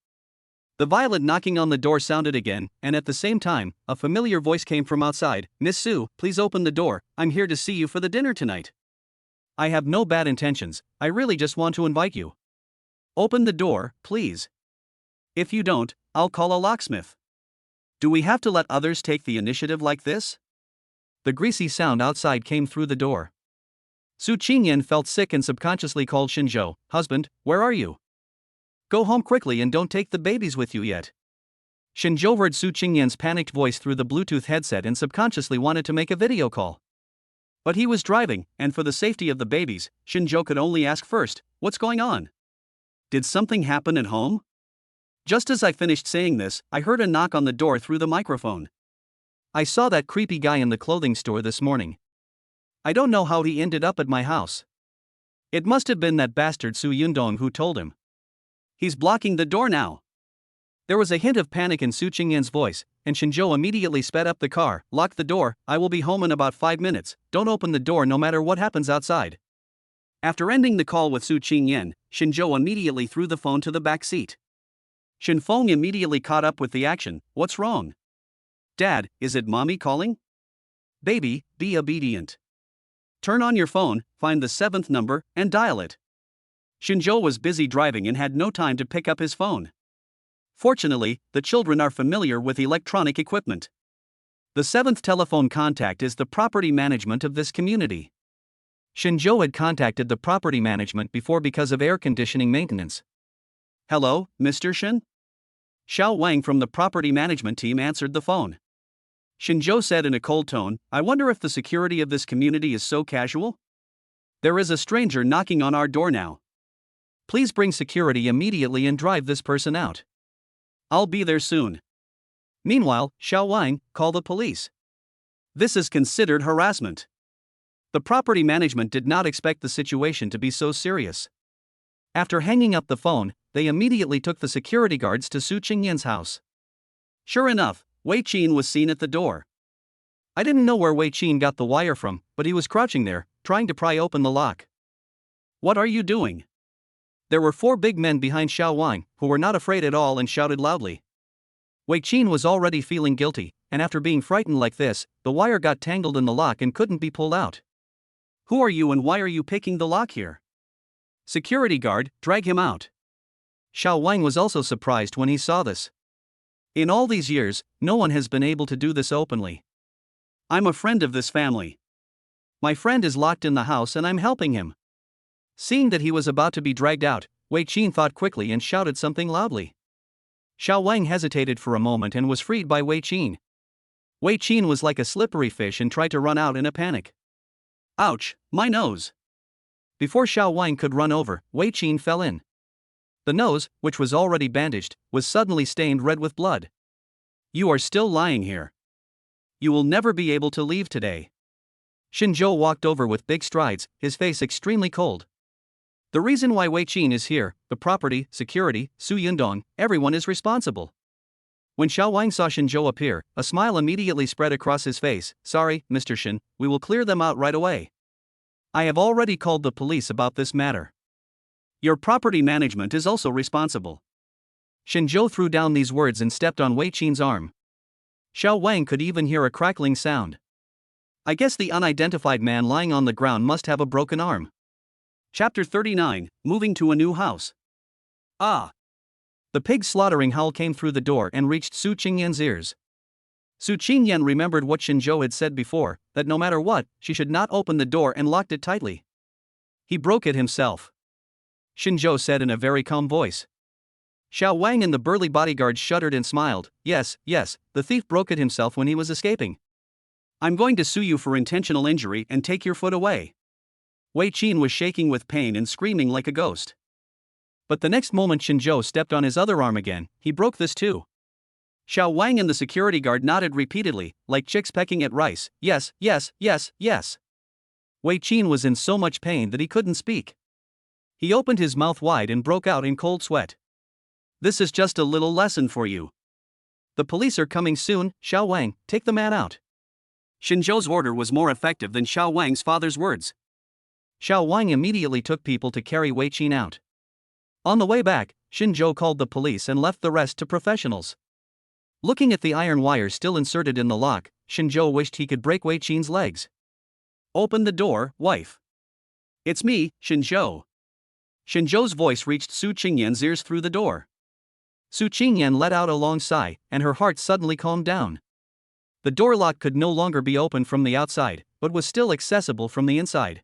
The violent knocking on the door sounded again, and at the same time, a familiar voice came from outside. "Miss Su, please open the door, I'm here to see you for the dinner tonight. I have no bad intentions, I really just want to invite you. Open the door, please. If you don't, I'll call a locksmith." "Do we have to let others take the initiative like this?" The greasy sound outside came through the door. Su Qinyan felt sick and subconsciously called Shinjo, "Husband, where are you? Go home quickly and don't take the babies with you yet." Shinjo heard Su Qingyan's panicked voice through the Bluetooth headset and subconsciously wanted to make a video call. But he was driving, and for the safety of the babies, Shinjo could only ask first, "What's going on? Did something happen at home?" Just as I finished saying this, I heard a knock on the door through the microphone. "I saw that creepy guy in the clothing store this morning. I don't know how he ended up at my house. It must have been that bastard Su Yundong who told him. He's blocking the door now." There was a hint of panic in Su Qingyan's voice, and Shinjo immediately sped up the car. "Lock the door, I will be home in about 5 minutes, don't open the door no matter what happens outside." After ending the call with Su Qingyan, Shinjo immediately threw the phone to the back seat. Shinfeng immediately caught up with the action. "What's wrong? Dad, is it mommy calling?" "Baby, be obedient. Turn on your phone, find the 7th number, and dial it." Shinjo was busy driving and had no time to pick up his phone. Fortunately, the children are familiar with electronic equipment. The 7th telephone contact is the property management of this community. Shinjo had contacted the property management before because of air conditioning maintenance. "Hello, Mr. Shin?" Xiao Wang from the property management team answered the phone. Shinjo said in a cold tone, "I wonder if the security of this community is so casual? There is a stranger knocking on our door now. Please bring security immediately and drive this person out. I'll be there soon." Meanwhile, Xiao Wang, "Call the police. This is considered harassment." The property management did not expect the situation to be so serious. After hanging up the phone, they immediately took the security guards to Su Qingyan's house. Sure enough, Wei Qin was seen at the door. I didn't know where Wei Qin got the wire from, but he was crouching there, trying to pry open the lock. "What are you doing?" There were 4 big men behind Xiao Wang, who were not afraid at all and shouted loudly. Wei Qin was already feeling guilty, and after being frightened like this, the wire got tangled in the lock and couldn't be pulled out. "Who are you and why are you picking the lock here?" "Security guard, drag him out." Xiao Wang was also surprised when he saw this. In all these years, no one has been able to do this openly. "I'm a friend of this family. My friend is locked in the house and I'm helping him." Seeing that he was about to be dragged out, Wei Qin thought quickly and shouted something loudly. Xiao Wang hesitated for a moment and was freed by Wei Qin. Wei Qin was like a slippery fish and tried to run out in a panic. "Ouch, my nose." Before Xiao Wang could run over, Wei Qin fell in. The nose, which was already bandaged, was suddenly stained red with blood. "You are still lying here. You will never be able to leave today." Shinjo walked over with big strides, his face extremely cold. The reason why Wei Qin is here, the property, security, Su Yundong, everyone is responsible. When Xiao Wang saw Shinjo appear, a smile immediately spread across his face. "Sorry, Mr. Shin, we will clear them out right away. I have already called the police about this matter. Your property management is also responsible." Shinjo threw down these words and stepped on Wei Qin's arm. Xiao Wang could even hear a crackling sound. I guess the unidentified man lying on the ground must have a broken arm. Chapter 39, Moving to a New House. Ah! The pig slaughtering howl came through the door and reached Su Qingyan's ears. Su Qingyan remembered what Shinjo had said before, that no matter what, she should not open the door and locked it tightly. He broke it himself. Shinjo said in a very calm voice. Xiao Wang and the burly bodyguard shuddered and smiled. Yes, the thief broke it himself when he was escaping. "I'm going to sue you for intentional injury and take your foot away." Wei Qin was shaking with pain and screaming like a ghost. But the next moment Shinjo stepped on his other arm again. He broke this too. Xiao Wang and the security guard nodded repeatedly, like chicks pecking at rice. Yes. Wei Qin was in so much pain that he couldn't speak. He opened his mouth wide and broke out in cold sweat. "This is just a little lesson for you. The police are coming soon. Xiao Wang, take the man out." Shinjo's order was more effective than Xiao Wang's father's words. Xiao Wang immediately took people to carry Wei Qin out. On the way back, Shinjo called the police and left the rest to professionals. Looking at the iron wire still inserted in the lock, Shinjo wished he could break Wei Qin's legs. "Open the door, wife. It's me, Shinjo." Shinjo's voice reached Su Qingyan's ears through the door. Su Qingyan let out a long sigh, and her heart suddenly calmed down. The door lock could no longer be opened from the outside, but was still accessible from the inside.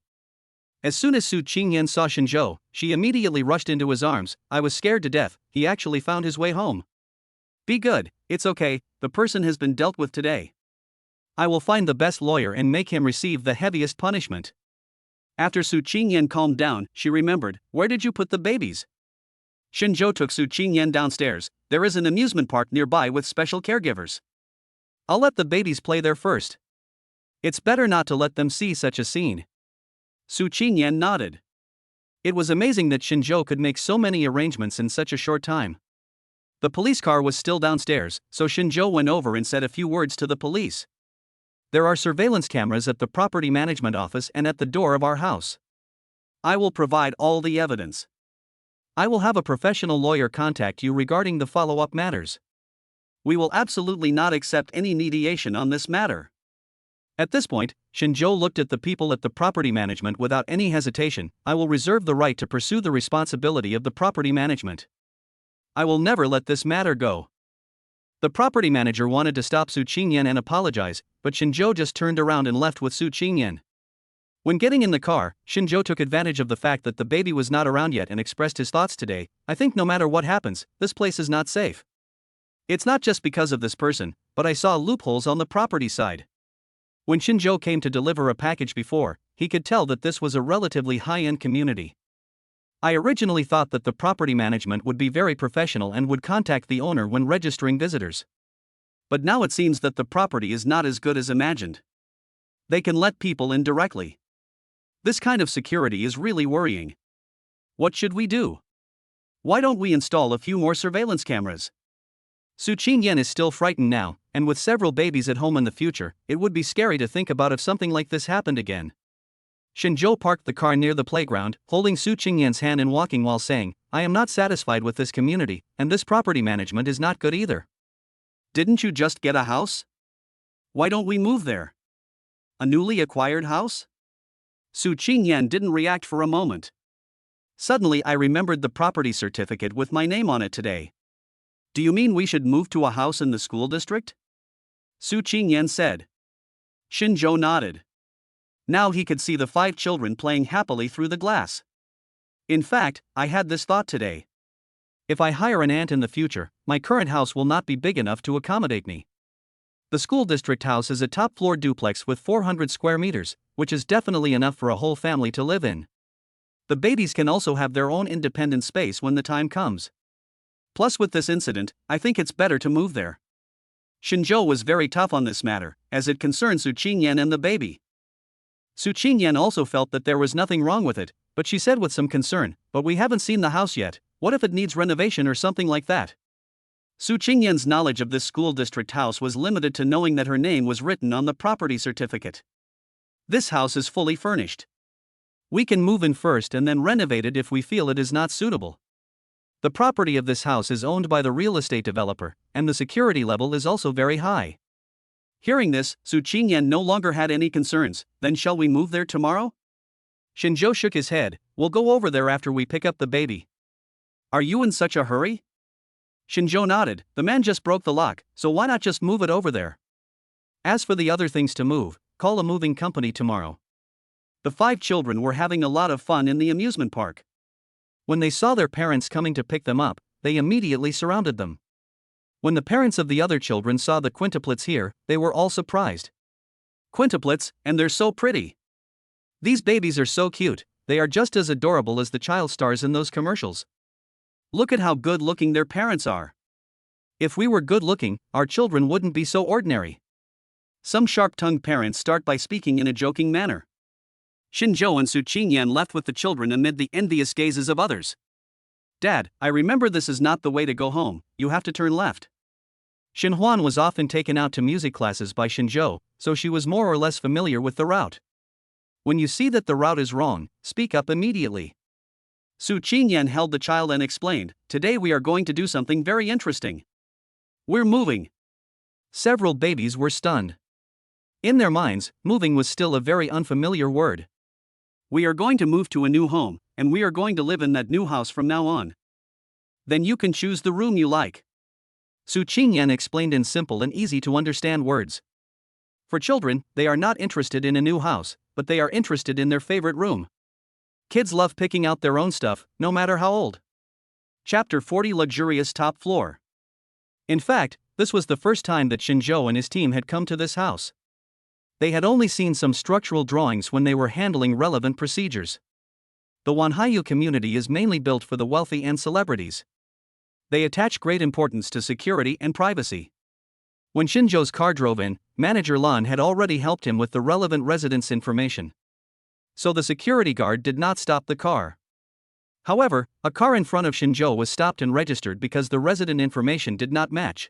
As soon as Su Qingyan saw Shinjo, she immediately rushed into his arms. "I was scared to death, he actually found his way home." Be good, it's okay, the person has been dealt with today. I will find the best lawyer and make him receive the heaviest punishment. After Su Qingyan calmed down, she remembered, where did you put the babies? Shinzhou took Su Qingyan downstairs. There is an amusement park nearby with special caregivers. I'll let the babies play there first. It's better not to let them see such a scene. Su Qingyan nodded. It was amazing that Shinzhou could make so many arrangements in such a short time. The police car was still downstairs, so Shinzhou went over and said a few words to the police. There are surveillance cameras at the property management office and at the door of our house. I will provide all the evidence. I will have a professional lawyer contact you regarding the follow-up matters. We will absolutely not accept any mediation on this matter. At this point, Shinzhou looked at the people at the property management without any hesitation. I will reserve the right to pursue the responsibility of the property management. I will never let this matter go. The property manager wanted to stop Su Qingyan and apologize, but Shinzhou just turned around and left with Su Qingyan. When getting in the car, Shinzhou took advantage of the fact that the baby was not around yet and expressed his thoughts today. I think no matter what happens, this place is not safe. It's not just because of this person, but I saw loopholes on the property side. When Shinzhou came to deliver a package before, he could tell that this was a relatively high-end community. I originally thought that the property management would be very professional and would contact the owner when registering visitors. But now it seems that the property is not as good as imagined. They can let people in directly. This kind of security is really worrying. What should we do? Why don't we install a few more surveillance cameras? Su Qingyan is still frightened now, and with several babies at home in the future, it would be scary to think about if something like this happened again. Shinzhou parked the car near the playground, holding Su Qingyan's hand and walking while saying, I am not satisfied with this community, and this property management is not good either. Didn't you just get a house? Why don't we move there? A newly acquired house? Su Qingyan didn't react for a moment. Suddenly I remembered the property certificate with my name on it today. Do you mean we should move to a house in the school district? Su Qingyan said. Shinzhou nodded. Now he could see the 5 children playing happily through the glass. In fact, I had this thought today. If I hire an aunt in the future, my current house will not be big enough to accommodate me. The school district house is a top-floor duplex with 400 square meters, which is definitely enough for a whole family to live in. The babies can also have their own independent space when the time comes. Plus with this incident, I think it's better to move there. Shinzhou was very tough on this matter, as it concerned Su Qingyan and the baby. Su Qingyan also felt that there was nothing wrong with it, but she said with some concern, but we haven't seen the house yet, what if it needs renovation or something like that? Su Qingyan's knowledge of this school district house was limited to knowing that her name was written on the property certificate. This house is fully furnished. We can move in first and then renovate it if we feel it is not suitable. The property of this house is owned by the real estate developer, and the security level is also very high. Hearing this, Su Qingyan no longer had any concerns. Then shall we move there tomorrow? Shinzhou shook his head. We'll go over there after we pick up the baby. Are you in such a hurry? Shinzhou nodded. The man just broke the lock, so why not just move it over there? As for the other things to move, call a moving company tomorrow. The 5 children were having a lot of fun in the amusement park. When they saw their parents coming to pick them up, they immediately surrounded them. When the parents of the other children saw the quintuplets here, they were all surprised. Quintuplets, and they're so pretty. These babies are so cute, they are just as adorable as the child stars in those commercials. Look at how good looking their parents are. If we were good looking, our children wouldn't be so ordinary. Some sharp-tongued parents start by speaking in a joking manner. Shinzhou and Su Qingyan left with the children amid the envious gazes of others. Dad, I remember this is not the way to go home, you have to turn left. Xinhuan was often taken out to music classes by Shinzhou, so she was more or less familiar with the route. When you see that the route is wrong, speak up immediately. Su Qingyan held the child and explained, today we are going to do something very interesting. We're moving. Several babies were stunned. In their minds, moving was still a very unfamiliar word. We are going to move to a new home, and we are going to live in that new house from now on. Then you can choose the room you like. Su Qingyan explained in simple and easy to understand words. For children, they are not interested in a new house, but they are interested in their favorite room. Kids love picking out their own stuff, no matter how old. Chapter 40 Luxurious Top Floor. In fact, this was the first time that Shinjo and his team had come to this house. They had only seen some structural drawings when they were handling relevant procedures. The Wanhyu community is mainly built for the wealthy and celebrities. They attach great importance to security and privacy. When Shinjo's car drove in, Manager Lan had already helped him with the relevant residence information. So the security guard did not stop the car. However, a car in front of Shinjo was stopped and registered because the resident information did not match.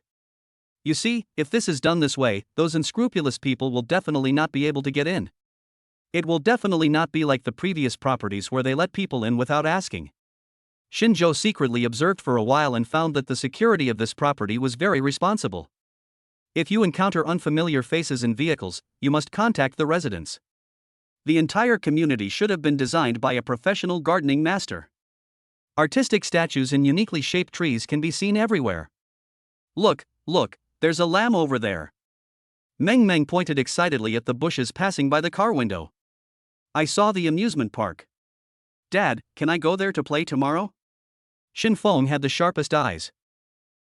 You see, if this is done this way, those unscrupulous people will definitely not be able to get in. It will definitely not be like the previous properties where they let people in without asking. Shinjo secretly observed for a while and found that the security of this property was very responsible. If you encounter unfamiliar faces in vehicles, you must contact the residents. The entire community should have been designed by a professional gardening master. Artistic statues and uniquely shaped trees can be seen everywhere. Look, there's a lamb over there. Meng Meng pointed excitedly at the bushes passing by the car window. I saw the amusement park. Dad, can I go there to play tomorrow? Shin Feng had the sharpest eyes.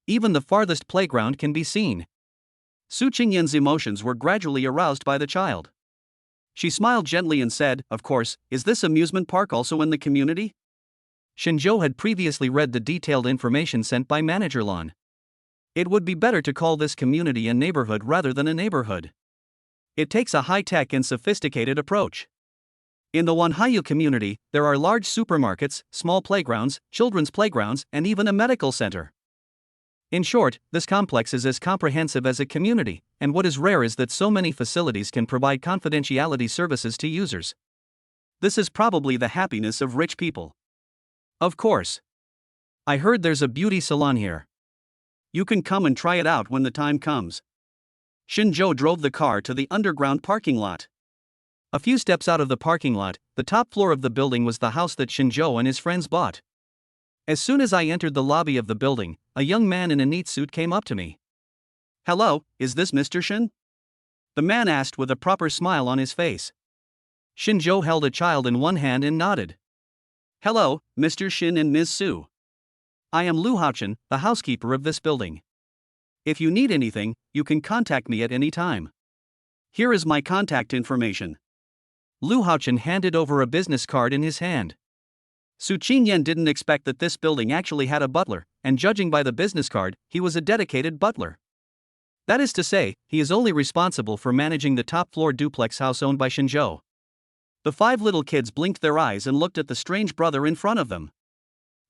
Even the farthest playground can be seen. Su Qingyan's emotions were gradually aroused by the child. She smiled gently and said, "Of course, is this amusement park also in the community?" Shinjo had previously read the detailed information sent by Manager Lan. It would be better to call this community a neighborhood rather than a neighborhood. It takes a high-tech and sophisticated approach. In the Wanhyu community, there are large supermarkets, small playgrounds, children's playgrounds, and even a medical center. In short, this complex is as comprehensive as a community, and what is rare is that so many facilities can provide confidentiality services to users. This is probably the happiness of rich people. Of course. I heard there's a beauty salon here. You can come and try it out when the time comes. Shinjo drove the car to the underground parking lot. A few steps out of the parking lot, the top floor of the building was the house that Shinjo and his friends bought. As soon as I entered the lobby of the building, a young man in a neat suit came up to me. "Hello, is this Mr. Shin?" The man asked with a proper smile on his face. Shinjo held a child in one hand and nodded. "Hello, Mr. Shin and Ms. Su. I am Lu Haochen, the housekeeper of this building. If you need anything, you can contact me at any time. Here is my contact information." Lu Haochen handed over a business card in his hand. Su Qingyan didn't expect that this building actually had a butler, and judging by the business card, he was a dedicated butler. That is to say, he is only responsible for managing the top-floor duplex house owned by Shinjo. The 5 little kids blinked their eyes and looked at the strange brother in front of them.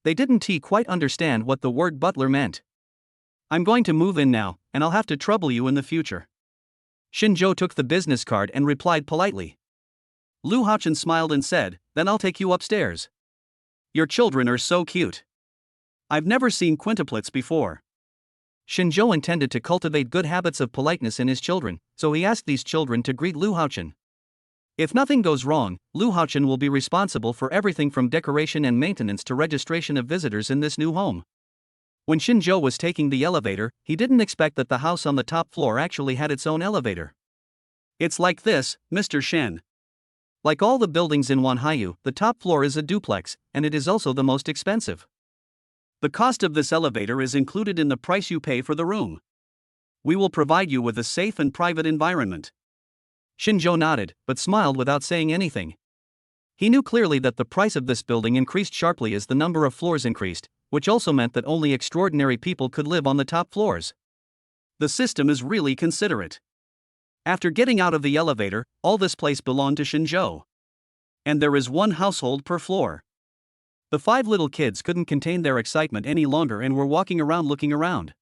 They didn't quite understand what the word butler meant. "I'm going to move in now, and I'll have to trouble you in the future." Shinjo took the business card and replied politely. Lu Haochen smiled and said, "Then I'll take you upstairs. Your children are so cute. I've never seen quintuplets before." Shinjo intended to cultivate good habits of politeness in his children, so he asked these children to greet Lu Haochen. If nothing goes wrong, Lu Haochen will be responsible for everything from decoration and maintenance to registration of visitors in this new home. When Shinjo was taking the elevator, he didn't expect that the house on the top floor actually had its own elevator. "It's like this, Mr. Shin. Like all the buildings in Wanhyu, the top floor is a duplex, and it is also the most expensive. The cost of this elevator is included in the price you pay for the room. We will provide you with a safe and private environment." Shinjo nodded, but smiled without saying anything. He knew clearly that the price of this building increased sharply as the number of floors increased, which also meant that only extraordinary people could live on the top floors. The system is really considerate. After getting out of the elevator, all this place belonged to Shinjo. And there is 1 household per floor. The 5 little kids couldn't contain their excitement any longer and were walking around looking around.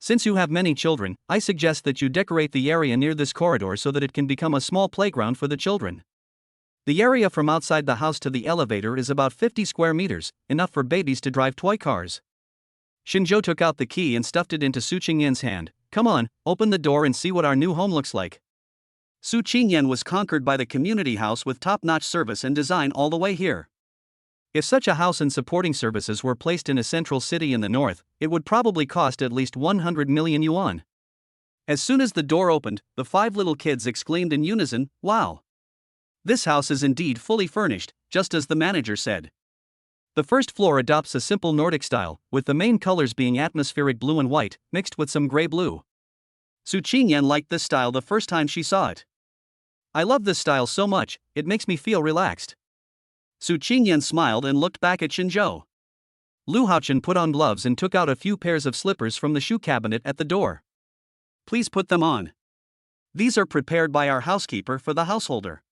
"Since you have many children, I suggest that you decorate the area near this corridor so that it can become a small playground for the children. The area from outside the house to the elevator is about 50 square meters, enough for babies to drive toy cars." Shinjo took out the key and stuffed it into Su Qingyan's hand. "Come on, open the door and see what our new home looks like." Su Qingyan was conquered by the community house with top-notch service and design all the way here. If such a house and supporting services were placed in a central city in the north, it would probably cost at least 100 million yuan. As soon as the door opened, the 5 little kids exclaimed in unison, "Wow! This house is indeed fully furnished, just as the manager said." The first floor adopts a simple Nordic style, with the main colors being atmospheric blue and white, mixed with some gray blue. Su Qingyan liked this style the first time she saw it. I love this style so much, it makes me feel relaxed. Su Qingyan smiled and looked back at Xinzhou. Lu Haochen put on gloves and took out a few pairs of slippers from the shoe cabinet at the door. Please put them on. These are prepared by our housekeeper for the householder.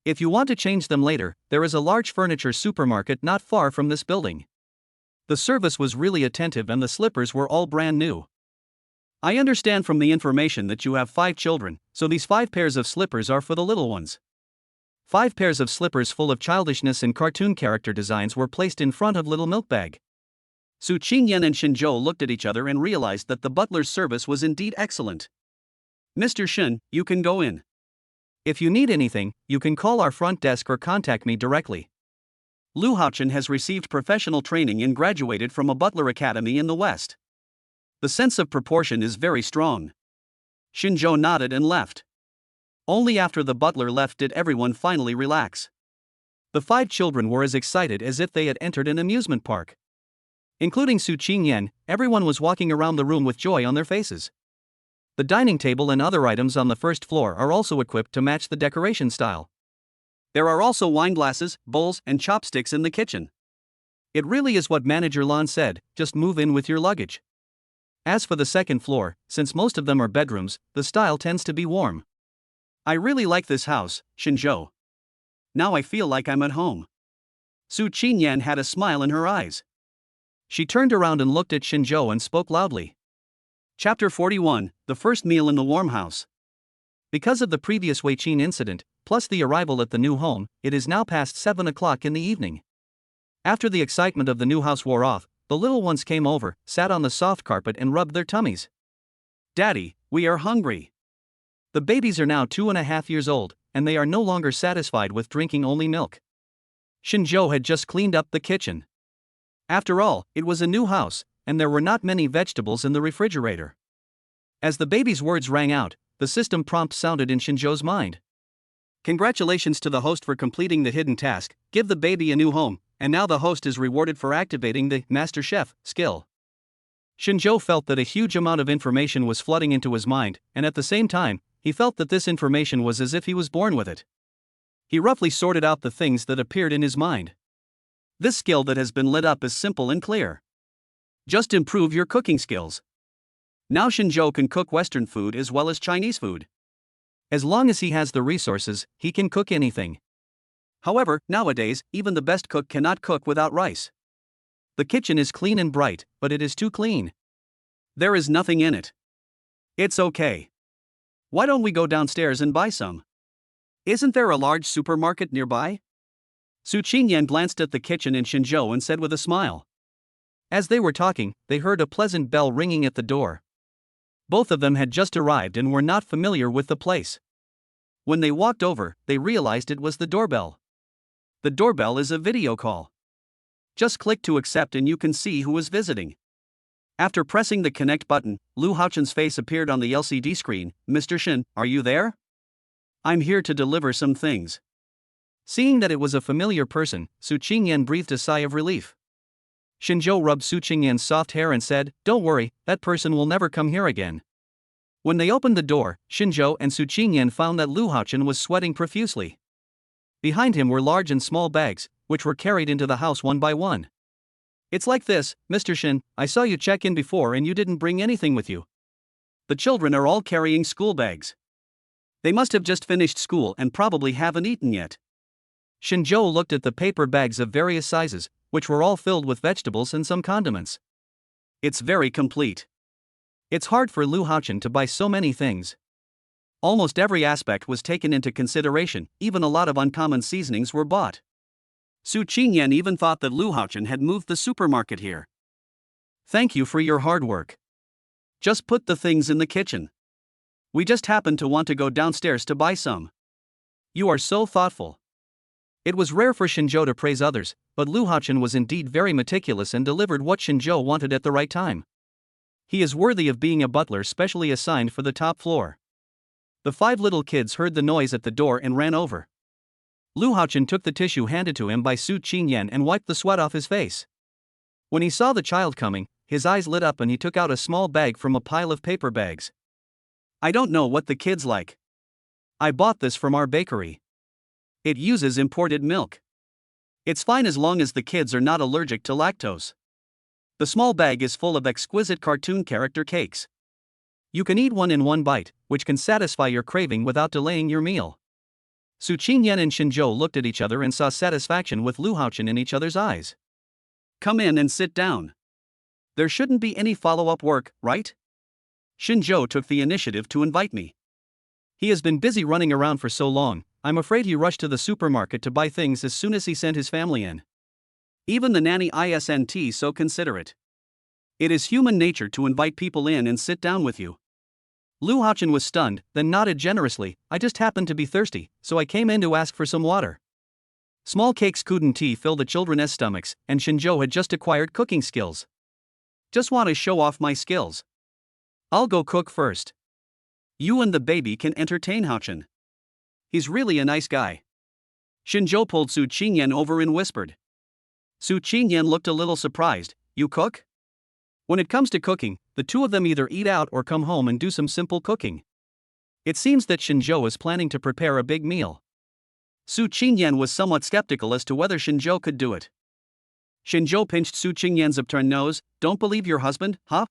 If you want to change them later, there is a large furniture supermarket not far from this building. The service was really attentive and the slippers were all brand new. I understand from the information that you have 5 children, so these 5 pairs of slippers are for the little ones. 5 pairs of slippers full of childishness and cartoon character designs were placed in front of little milk bag. Su Qingyan and Xinzhou looked at each other and realized that the butler's service was indeed excellent. Mr. Shen, you can go in. If you need anything, you can call our front desk or contact me directly. Lu Haochen has received professional training and graduated from a butler academy in the West. The sense of proportion is very strong. Xinzhou nodded and left. Only after the butler left did everyone finally relax. The 5 children were as excited as if they had entered an amusement park. Including Su Qingyan, everyone was walking around the room with joy on their faces. The dining table and other items on the first floor are also equipped to match the decoration style. There are also wine glasses, bowls, and chopsticks in the kitchen. It really is what Manager Lan said, just move in with your luggage. As for the second floor, since most of them are bedrooms, the style tends to be warm. I really like this house, Xinzhou. Now I feel like I'm at home. Su Qingyan had a smile in her eyes. She turned around and looked at Xinzhou and spoke loudly. Chapter 41, The First Meal in the Warm House. Because of the previous Wei Qin incident, plus the arrival at the new home, it is now past 7 o'clock in the evening. After the excitement of the new house wore off, the little ones came over, sat on the soft carpet and rubbed their tummies. Daddy, we are hungry. The babies are now 2.5 years old, and they are no longer satisfied with drinking only milk. Xinzhou had just cleaned up the kitchen. After all, it was a new house, and there were not many vegetables in the refrigerator. As the baby's words rang out, the system prompt sounded in Xinzhou's mind. Congratulations to the host for completing the hidden task, give the baby a new home, and now the host is rewarded for activating the Master Chef skill. Xinzhou felt that a huge amount of information was flooding into his mind, and at the same time, he felt that this information was as if he was born with it. He roughly sorted out the things that appeared in his mind. This skill that has been lit up is simple and clear. Just improve your cooking skills. Now Xinzhou can cook Western food as well as Chinese food. As long as he has the resources, he can cook anything. However, nowadays, even the best cook cannot cook without rice. The kitchen is clean and bright, but it is too clean. There is nothing in it. It's okay. Why don't we go downstairs and buy some? Isn't there a large supermarket nearby? Su Qingyan glanced at the kitchen and Xinzhou and said with a smile. As they were talking, they heard a pleasant bell ringing at the door. Both of them had just arrived and were not familiar with the place. When they walked over, they realized it was the doorbell. The doorbell is a video call. Just click to accept and you can see who is visiting. After pressing the connect button, Lu Haochen's face appeared on the LCD screen. Mr. Shen, are you there? I'm here to deliver some things. Seeing that it was a familiar person, Su Qingyan breathed a sigh of relief. Xinzhou rubbed Su Qingyan's soft hair and said, "Don't worry, that person will never come here again." When they opened the door, Xinzhou and Su Qingyan found that Lu Haochen was sweating profusely. Behind him were large and small bags, which were carried into the house one by one. It's like this, Mr. Shen, I saw you check in before and you didn't bring anything with you. The children are all carrying school bags. They must have just finished school and probably haven't eaten yet. Xinzhou looked at the paper bags of various sizes, which were all filled with vegetables and some condiments. It's very complete. It's hard for Lu Haochen to buy so many things. Almost every aspect was taken into consideration, even a lot of uncommon seasonings were bought. Su Qingyan even thought that Lu Haochen had moved the supermarket here. Thank you for your hard work. Just put the things in the kitchen. We just happened to want to go downstairs to buy some. You are so thoughtful. It was rare for Xinzhou to praise others, but Lu Haochen was indeed very meticulous and delivered what Xinzhou wanted at the right time. He is worthy of being a butler specially assigned for the top floor. The 5 little kids heard the noise at the door and ran over. Lu Haochen took the tissue handed to him by Su Qingyan and wiped the sweat off his face. When he saw the child coming, his eyes lit up and he took out a small bag from a pile of paper bags. I don't know what the kids like. I bought this from our bakery. It uses imported milk. It's fine as long as the kids are not allergic to lactose. The small bag is full of exquisite cartoon character cakes. You can eat one in one bite, which can satisfy your craving without delaying your meal. Su Qingyan and Xinzhou looked at each other and saw satisfaction with Lu Haochen in each other's eyes. Come in and sit down. There shouldn't be any follow-up work, right? Xinzhou took the initiative to invite me. He has been busy running around for so long, I'm afraid he rushed to the supermarket to buy things as soon as he sent his family in. Even the nanny isn't so considerate. It is human nature to invite people in and sit down with you. Lu Haochen was stunned, then nodded generously. I just happened to be thirsty, so I came in to ask for some water. Small cakes couldn't tea fill the children's stomachs, and Xinzhou had just acquired cooking skills. Just want to show off my skills. I'll go cook first. You and the baby can entertain Haochen. He's really a nice guy. Xinzhou pulled Su Qingyan over and whispered. Su Qingyan looked a little surprised. You cook? When it comes to cooking, the two of them either eat out or come home and do some simple cooking. It seems that Xinzhou is planning to prepare a big meal. Su Qingyan was somewhat skeptical as to whether Xinzhou could do it. Xinzhou pinched Su Qingyan's upturned nose. Don't believe your husband, huh?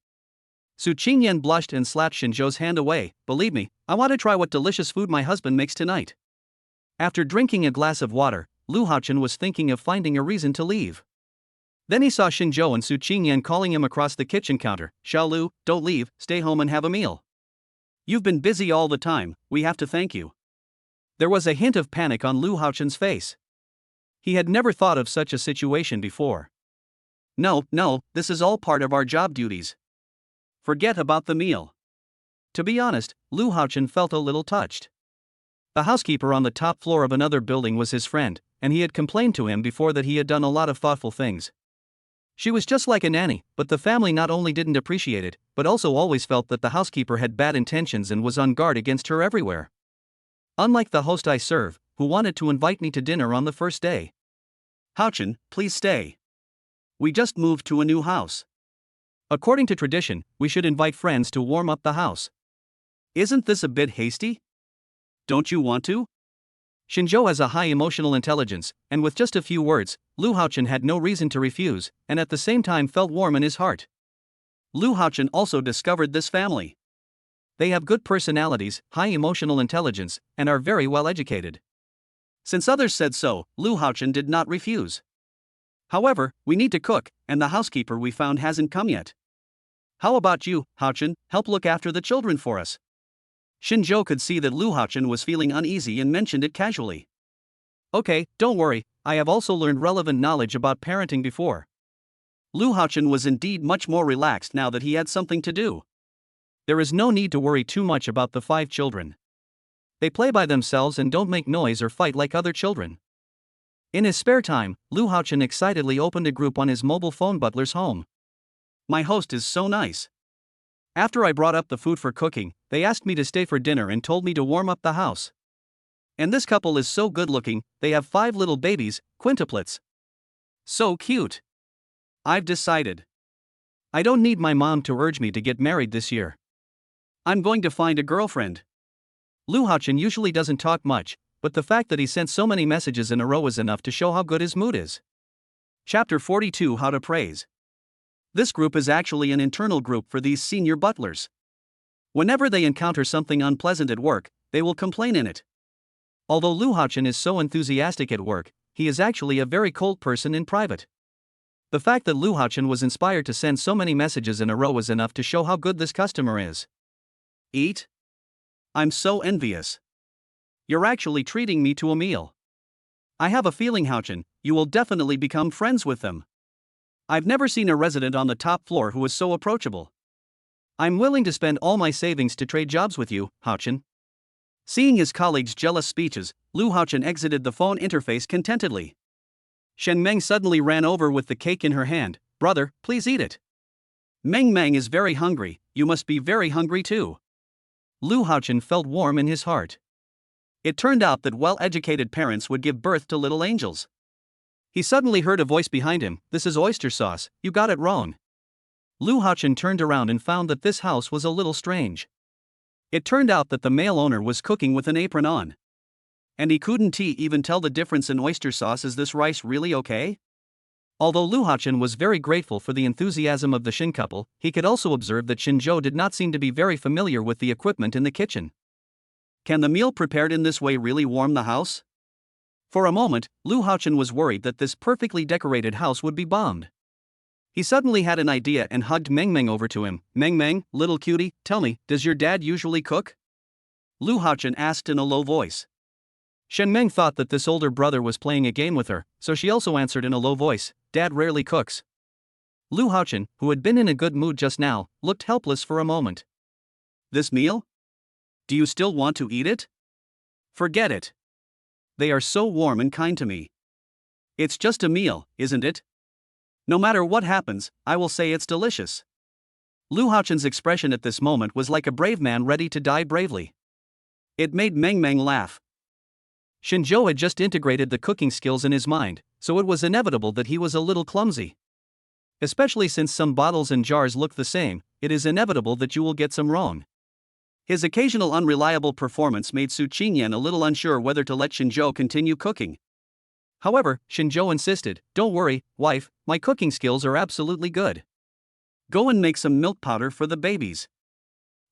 Su Qingyan blushed and slapped Xinzhou's hand away. Believe me, I want to try what delicious food my husband makes tonight. After drinking a glass of water, Lu Haochen was thinking of finding a reason to leave. Then he saw Xinzhou and Su Qingyan calling him across the kitchen counter. Xiaolu, don't leave, stay home and have a meal. You've been busy all the time, we have to thank you. There was a hint of panic on Lu Haochen's face. He had never thought of such a situation before. No, this is all part of our job duties. Forget about the meal. To be honest, Lu Haochen felt a little touched. The housekeeper on the top floor of another building was his friend, and he had complained to him before that he had done a lot of thoughtful things. She was just like a nanny, but the family not only didn't appreciate it, but also always felt that the housekeeper had bad intentions and was on guard against her everywhere. Unlike the host I serve, who wanted to invite me to dinner on the first day. Haochen, please stay. We just moved to a new house. According to tradition, we should invite friends to warm up the house. Isn't this a bit hasty? Don't you want to? Xinzhou has a high emotional intelligence, and with just a few words, Lu Haochen had no reason to refuse, and at the same time felt warm in his heart. Lu Haochen also discovered this family. They have good personalities, high emotional intelligence, and are very well educated. Since others said so, Lu Haochen did not refuse. However, we need to cook, and the housekeeper we found hasn't come yet. How about you, Haochen, help look after the children for us? Xinzhou could see that Lu Haochen was feeling uneasy and mentioned it casually. Okay, don't worry, I have also learned relevant knowledge about parenting before. Lu Haochen was indeed much more relaxed now that he had something to do. There is no need to worry too much about the 5 children. They play by themselves and don't make noise or fight like other children. In his spare time, Lu Haochen excitedly opened a group on his mobile phone. Butler's home. My host is so nice. After I brought up the food for cooking, they asked me to stay for dinner and told me to warm up the house. And this couple is so good looking, they have 5 little babies, quintuplets. So cute. I've decided. I don't need my mom to urge me to get married this year. I'm going to find a girlfriend. Lu Haochen usually doesn't talk much, but the fact that he sent so many messages in a row is enough to show how good his mood is. Chapter 42: How to Praise. This group is actually an internal group for these senior butlers. Whenever they encounter something unpleasant at work, they will complain in it. Although Lu Haochen is so enthusiastic at work, he is actually a very cold person in private. The fact that Lu Haochen was inspired to send so many messages in a row is enough to show how good this customer is. Eat? I'm so envious. You're actually treating me to a meal. I have a feeling, Haochen, you will definitely become friends with them. I've never seen a resident on the top floor who is so approachable. I'm willing to spend all my savings to trade jobs with you, Haochen. Seeing his colleagues' jealous speeches, Lu Haochen exited the phone interface contentedly. Shen Meng suddenly ran over with the cake in her hand. Brother, please eat it. Meng Meng is very hungry, you must be very hungry too. Lu Haochen felt warm in his heart. It turned out that well-educated parents would give birth to little angels. He suddenly heard a voice behind him, "This is oyster sauce, you got it wrong." Lu Haochen turned around and found that this house was a little strange. It turned out that the male owner was cooking with an apron on. And he couldn't even tell the difference in oyster sauce. Is this rice really okay? Although Lu Haochen was very grateful for the enthusiasm of the Shin couple, he could also observe that Shinzhou did not seem to be very familiar with the equipment in the kitchen. Can the meal prepared in this way really warm the house? For a moment, Lu Haochen was worried that this perfectly decorated house would be bombed. He suddenly had an idea and hugged Meng Meng over to him. "Meng Meng, little cutie, tell me, does your dad usually cook?" Lu Haochen asked in a low voice. Shen Meng thought that this older brother was playing a game with her, so she also answered in a low voice, "Dad rarely cooks." Lu Haochen, who had been in a good mood just now, looked helpless for a moment. "This meal? Do you still want to eat it?" "Forget it. They are so warm and kind to me. It's just a meal, isn't it? No matter what happens, I will say it's delicious." Lu Haochen's expression at this moment was like a brave man ready to die bravely. It made Meng Meng laugh. Shinzhou had just integrated the cooking skills in his mind, so it was inevitable that he was a little clumsy. Especially since some bottles and jars look the same, it is inevitable that you will get some wrong. His occasional unreliable performance made Su Qingyan a little unsure whether to let Shinzhou continue cooking. However, Shinzhou insisted, "Don't worry, wife, my cooking skills are absolutely good. Go and make some milk powder for the babies."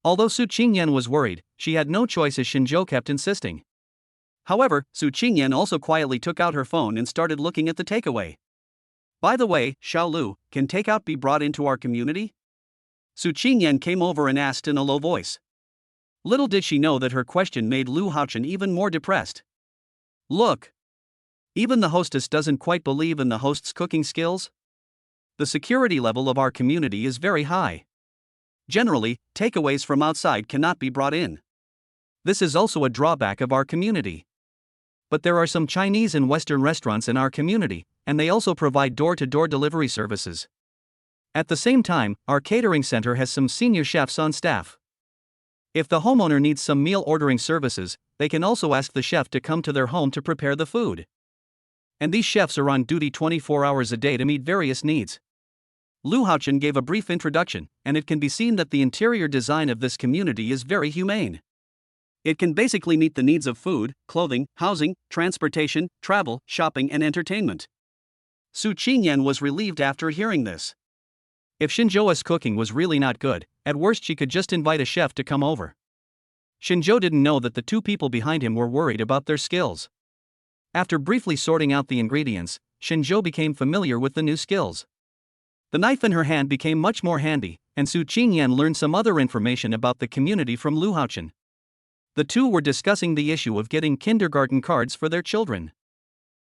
Although Su Qingyan was worried, she had no choice as Shinzhou kept insisting. However, Su Qingyan also quietly took out her phone and started looking at the takeaway. "By the way, Xiaolu, can takeout be brought into our community?" Su Qingyan came over and asked in a low voice. Little did she know that her question made Lu Haochen even more depressed. "Look! Even the hostess doesn't quite believe in the host's cooking skills? The security level of our community is very high. Generally, takeaways from outside cannot be brought in. This is also a drawback of our community. But there are some Chinese and Western restaurants in our community, and they also provide door-to-door delivery services. At the same time, our catering center has some senior chefs on staff. If the homeowner needs some meal ordering services, they can also ask the chef to come to their home to prepare the food. And these chefs are on duty 24 hours a day to meet various needs." Lu Haochen gave a brief introduction, and it can be seen that the interior design of this community is very humane. It can basically meet the needs of food, clothing, housing, transportation, travel, shopping, and entertainment. Su Qingyan was relieved after hearing this. If Shinzhou's cooking was really not good, at worst she could just invite a chef to come over. Shinzhou didn't know that the two people behind him were worried about their skills. After briefly sorting out the ingredients, Shinzhou became familiar with the new skills. The knife in her hand became much more handy, and Su Qingyan learned some other information about the community from Lu Haochen. The two were discussing the issue of getting kindergarten cards for their children.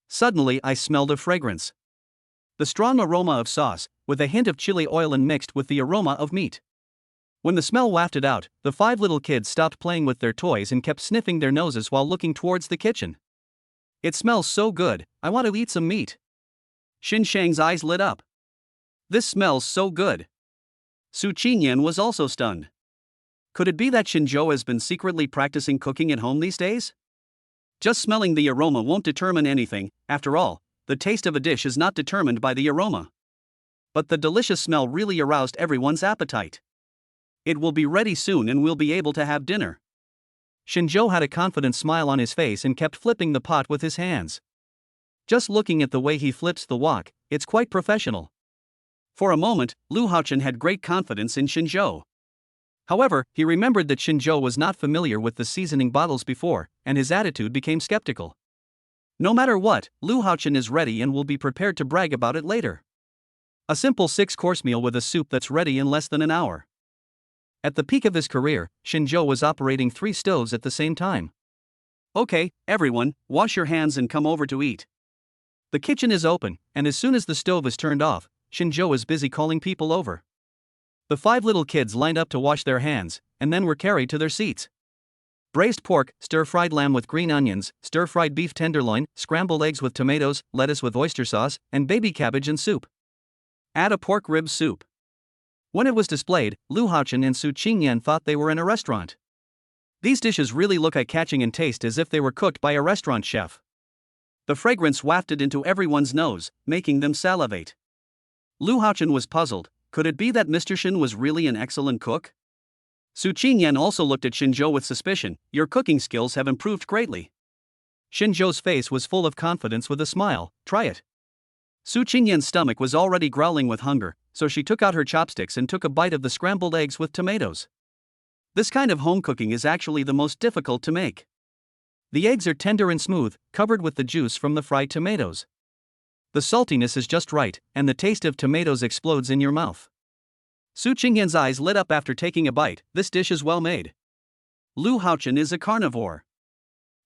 Suddenly I smelled a fragrance. The strong aroma of sauce, with a hint of chili oil and mixed with the aroma of meat. When the smell wafted out, the 5 little kids stopped playing with their toys and kept sniffing their noses while looking towards the kitchen. "It smells so good, I want to eat some meat." Xin Shang's eyes lit up. "This smells so good." Su Qingyan was also stunned. Could it be that Shinzhou has been secretly practicing cooking at home these days? Just smelling the aroma won't determine anything. After all, the taste of a dish is not determined by the aroma. But the delicious smell really aroused everyone's appetite. "It will be ready soon and we'll be able to have dinner." Shinzhou had a confident smile on his face and kept flipping the pot with his hands. Just looking at the way he flips the wok, it's quite professional. For a moment, Lu Haochen had great confidence in Shinzhou. However, he remembered that Shinzhou was not familiar with the seasoning bottles before, and his attitude became skeptical. No matter what, Lu Haochen is ready and will be prepared to brag about it later. A simple 6-course meal with a soup that's ready in less than an hour. At the peak of his career, Shinzhou was operating 3 stoves at the same time. "Okay, everyone, wash your hands and come over to eat." The kitchen is open, and as soon as the stove is turned off, Shinzhou is busy calling people over. The 5 little kids lined up to wash their hands, and then were carried to their seats. Braised pork, stir-fried lamb with green onions, stir-fried beef tenderloin, scrambled eggs with tomatoes, lettuce with oyster sauce, and baby cabbage and soup. Add a pork rib soup. When it was displayed, Lu Haochen and Su Qingyan thought they were in a restaurant. These dishes really look eye-catching and taste as if they were cooked by a restaurant chef. The fragrance wafted into everyone's nose, making them salivate. Lu Haochen was puzzled. Could it be that Mr. Shen was really an excellent cook? Su Qingyan also looked at Xinzhou with suspicion. Your cooking skills have improved greatly. Xinzhou's face was full of confidence with a smile. Try it. Su Qingyan's stomach was already growling with hunger, so she took out her chopsticks and took a bite of the scrambled eggs with tomatoes. This kind of home cooking is actually the most difficult to make. The eggs are tender and smooth, covered with the juice from the fried tomatoes. The saltiness is just right, and the taste of tomatoes explodes in your mouth. Su Qingyan's eyes lit up after taking a bite. This dish is well made. Lu Haochen is a carnivore.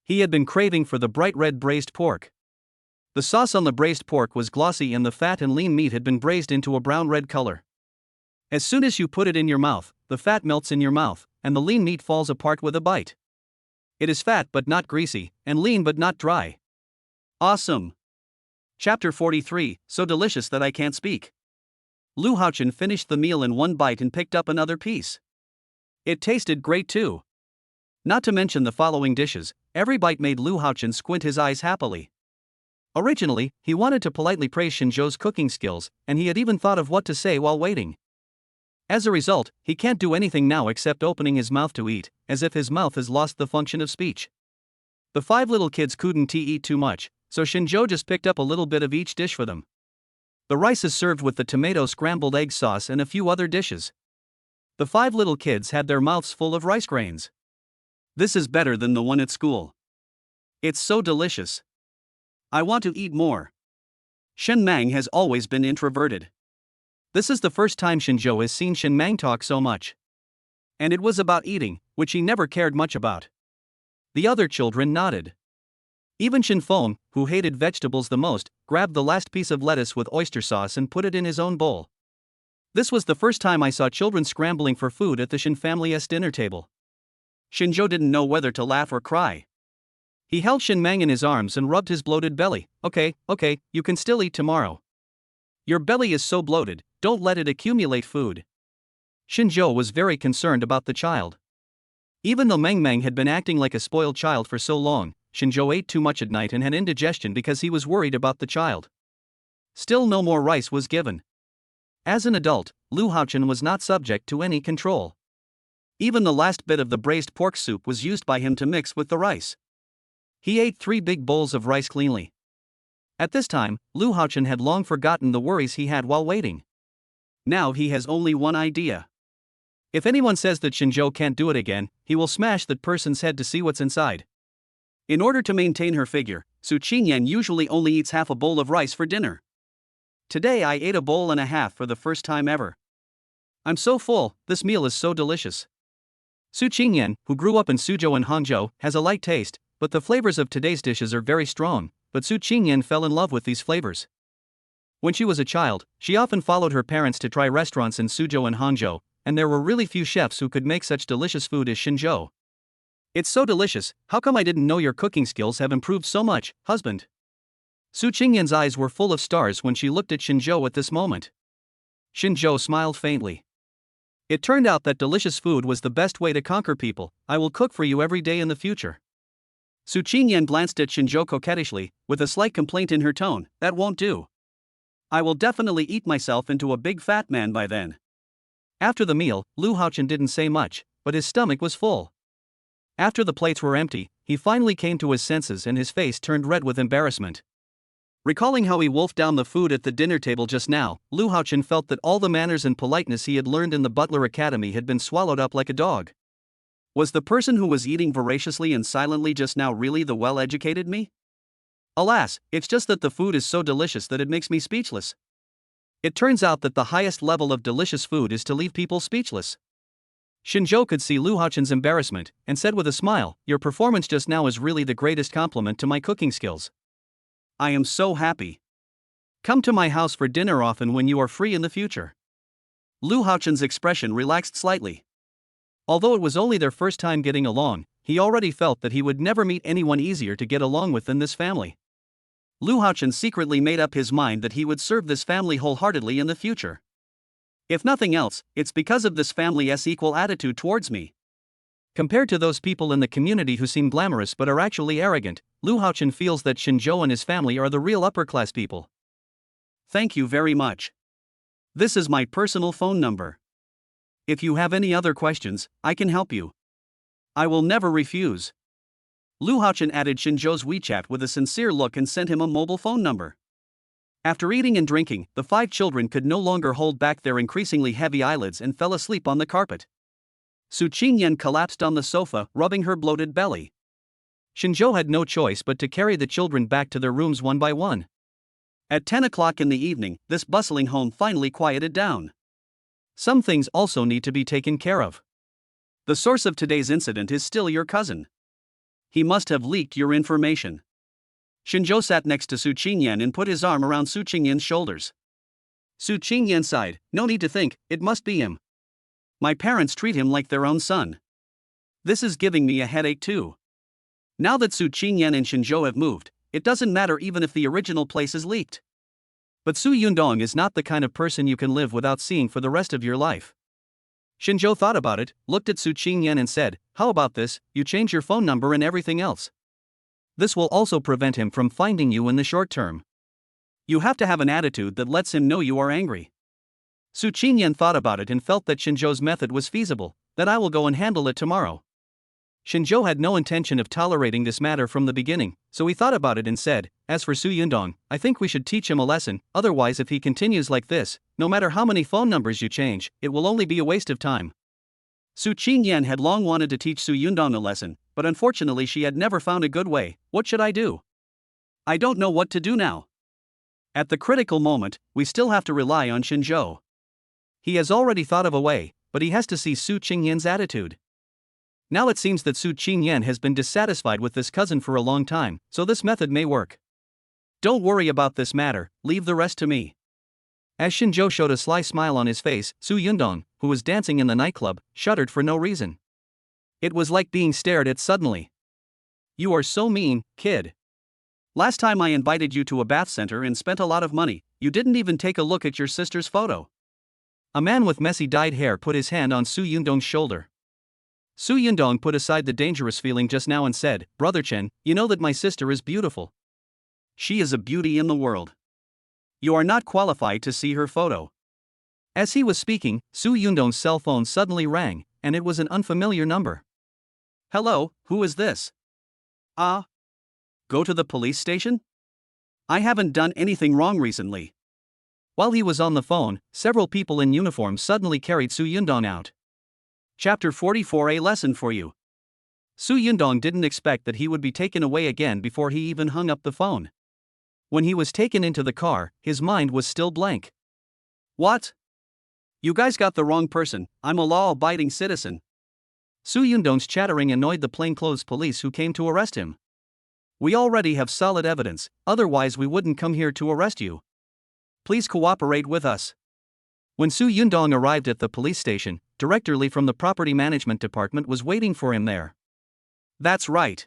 He had been craving for the bright red braised pork. The sauce on the braised pork was glossy and the fat and lean meat had been braised into a brown red color. As soon as you put it in your mouth, the fat melts in your mouth, and the lean meat falls apart with a bite. It is fat but not greasy, and lean but not dry. Awesome! Chapter 43, So delicious that I can't speak. Lu Haochen finished the meal in one bite and picked up another piece. It tasted great too. Not to mention the following dishes, every bite made Lu Haochen squint his eyes happily. Originally, he wanted to politely praise Xinzhou's cooking skills, and he had even thought of what to say while waiting. As a result, he can't do anything now except opening his mouth to eat, as if his mouth has lost the function of speech. The 5 little kids couldn't eat too much, so Xinzhou just picked up a little bit of each dish for them. The rice is served with the tomato scrambled egg sauce and a few other dishes. The 5 little kids had their mouths full of rice grains. This is better than the one at school. It's so delicious. I want to eat more. Shen Mang has always been introverted. This is the first time Xinzhou has seen Shen Mang talk so much. And it was about eating, which he never cared much about. The other children nodded. Even Shen Feng, who hated vegetables the most, grabbed the last piece of lettuce with oyster sauce and put it in his own bowl. This was the first time I saw children scrambling for food at the Shen family's dinner table. Xinzhou didn't know whether to laugh or cry. He held Shen Mang in his arms and rubbed his bloated belly. Okay, you can still eat tomorrow. Your belly is so bloated, don't let it accumulate food. Xinzhou was very concerned about the child. Even though Meng Meng had been acting like a spoiled child for so long, Xinzhou ate too much at night and had indigestion because he was worried about the child. Still no more rice was given. As an adult, Lu Haochen was not subject to any control. Even the last bit of the braised pork soup was used by him to mix with the rice. He ate 3 big bowls of rice cleanly. At this time, Lu Haochen had long forgotten the worries he had while waiting. Now he has only one idea. If anyone says that Xinzhou can't do it again, he will smash that person's head to see what's inside. In order to maintain her figure, Su Qingyan usually only eats half a bowl of rice for dinner. Today I ate a bowl and a half for the first time ever. I'm so full, this meal is so delicious. Su Qingyan, who grew up in Suzhou and Hangzhou, has a light taste, but the flavors of today's dishes are very strong, but Su Qingyan fell in love with these flavors. When she was a child, she often followed her parents to try restaurants in Suzhou and Hangzhou, and there were really few chefs who could make such delicious food as Xinzhou. It's so delicious, how come I didn't know your cooking skills have improved so much, husband? Su Qingyan's eyes were full of stars when she looked at Xinzhou at this moment. Xinzhou smiled faintly. It turned out that delicious food was the best way to conquer people. I will cook for you every day in the future. Su Qingyan glanced at Xinzhou coquettishly, with a slight complaint in her tone. That won't do. I will definitely eat myself into a big fat man by then. After the meal, Lu Haochen didn't say much, but his stomach was full. After the plates were empty, he finally came to his senses and his face turned red with embarrassment. Recalling how he wolfed down the food at the dinner table just now, Lu Haochen felt that all the manners and politeness he had learned in the Butler Academy had been swallowed up like a dog. Was the person who was eating voraciously and silently just now really the well-educated me? Alas, it's just that the food is so delicious that it makes me speechless. It turns out that the highest level of delicious food is to leave people speechless. Xinzhou could see Lu Haochen's embarrassment, and said with a smile, your performance just now is really the greatest compliment to my cooking skills. I am so happy. Come to my house for dinner often when you are free in the future. Lu Haochen's expression relaxed slightly. Although it was only their first time getting along, he already felt that he would never meet anyone easier to get along with than this family. Lu Haochen secretly made up his mind that he would serve this family wholeheartedly in the future. If nothing else, it's because of this family's equal attitude towards me. Compared to those people in the community who seem glamorous but are actually arrogant, Lu Haochen feels that Xinzhou and his family are the real upper-class people. Thank you very much. This is my personal phone number. If you have any other questions, I can help you. I will never refuse. Lu Haochen added Xinzhou's WeChat with a sincere look and sent him a mobile phone number. After eating and drinking, the 5 children could no longer hold back their increasingly heavy eyelids and fell asleep on the carpet. Su Qingyan collapsed on the sofa, rubbing her bloated belly. Xinzhou had no choice but to carry the children back to their rooms one by one. At 10 o'clock in the evening, this bustling home finally quieted down. Some things also need to be taken care of. The source of today's incident is still your cousin. He must have leaked your information. Xinzhou sat next to Su Qingyan and put his arm around Su Qingyan's shoulders. Su Qingyan sighed, "No need to think, it must be him. My parents treat him like their own son. This is giving me a headache too." Now that Su Qingyan and Xinzhou have moved, it doesn't matter even if the original place is leaked. But Su Yundong is not the kind of person you can live without seeing for the rest of your life. Xinzhou thought about it, looked at Su Qingyan and said, "How about this, you change your phone number and everything else. This will also prevent him from finding you in the short term. You have to have an attitude that lets him know you are angry." Su Qingyan thought about it and felt that Xinzhou's method was feasible, that I will go and handle it tomorrow. Xinzhou had no intention of tolerating this matter from the beginning, so he thought about it and said, "As for Su Yundong, I think we should teach him a lesson, otherwise if he continues like this, no matter how many phone numbers you change, it will only be a waste of time." Su Qingyan had long wanted to teach Su Yundong a lesson, but unfortunately she had never found a good way. What should I do? I don't know what to do now. At the critical moment, we still have to rely on Xinzhou. He has already thought of a way, but he has to see Su Qingyan's attitude. Now it seems that Su Qingyan has been dissatisfied with this cousin for a long time, so this method may work. Don't worry about this matter, leave the rest to me. As Xinzhou showed a sly smile on his face, Su Yundong, who was dancing in the nightclub, shuddered for no reason. It was like being stared at suddenly. You are so mean, kid. Last time I invited you to a bath center and spent a lot of money, you didn't even take a look at your sister's photo. A man with messy dyed hair put his hand on Su Yundong's shoulder. Su Yundong put aside the dangerous feeling just now and said, "Brother Chen, you know that my sister is beautiful. She is a beauty in the world. You are not qualified to see her photo." As he was speaking, Su Yundong's cell phone suddenly rang, and it was an unfamiliar number. "Hello, who is this?" Go to the police station? I haven't done anything wrong recently." While he was on the phone, several people in uniform suddenly carried Su Yundong out. Chapter 44, a lesson for you. Su Yundong didn't expect that he would be taken away again before he even hung up the phone. When he was taken into the car, his mind was still blank. What? You guys got the wrong person, I'm a law-abiding citizen. Su Yundong's chattering annoyed the plainclothes police who came to arrest him. We already have solid evidence, otherwise we wouldn't come here to arrest you. Please cooperate with us. When Su Yundong arrived at the police station, Director Li from the Property Management Department was waiting for him there. That's right.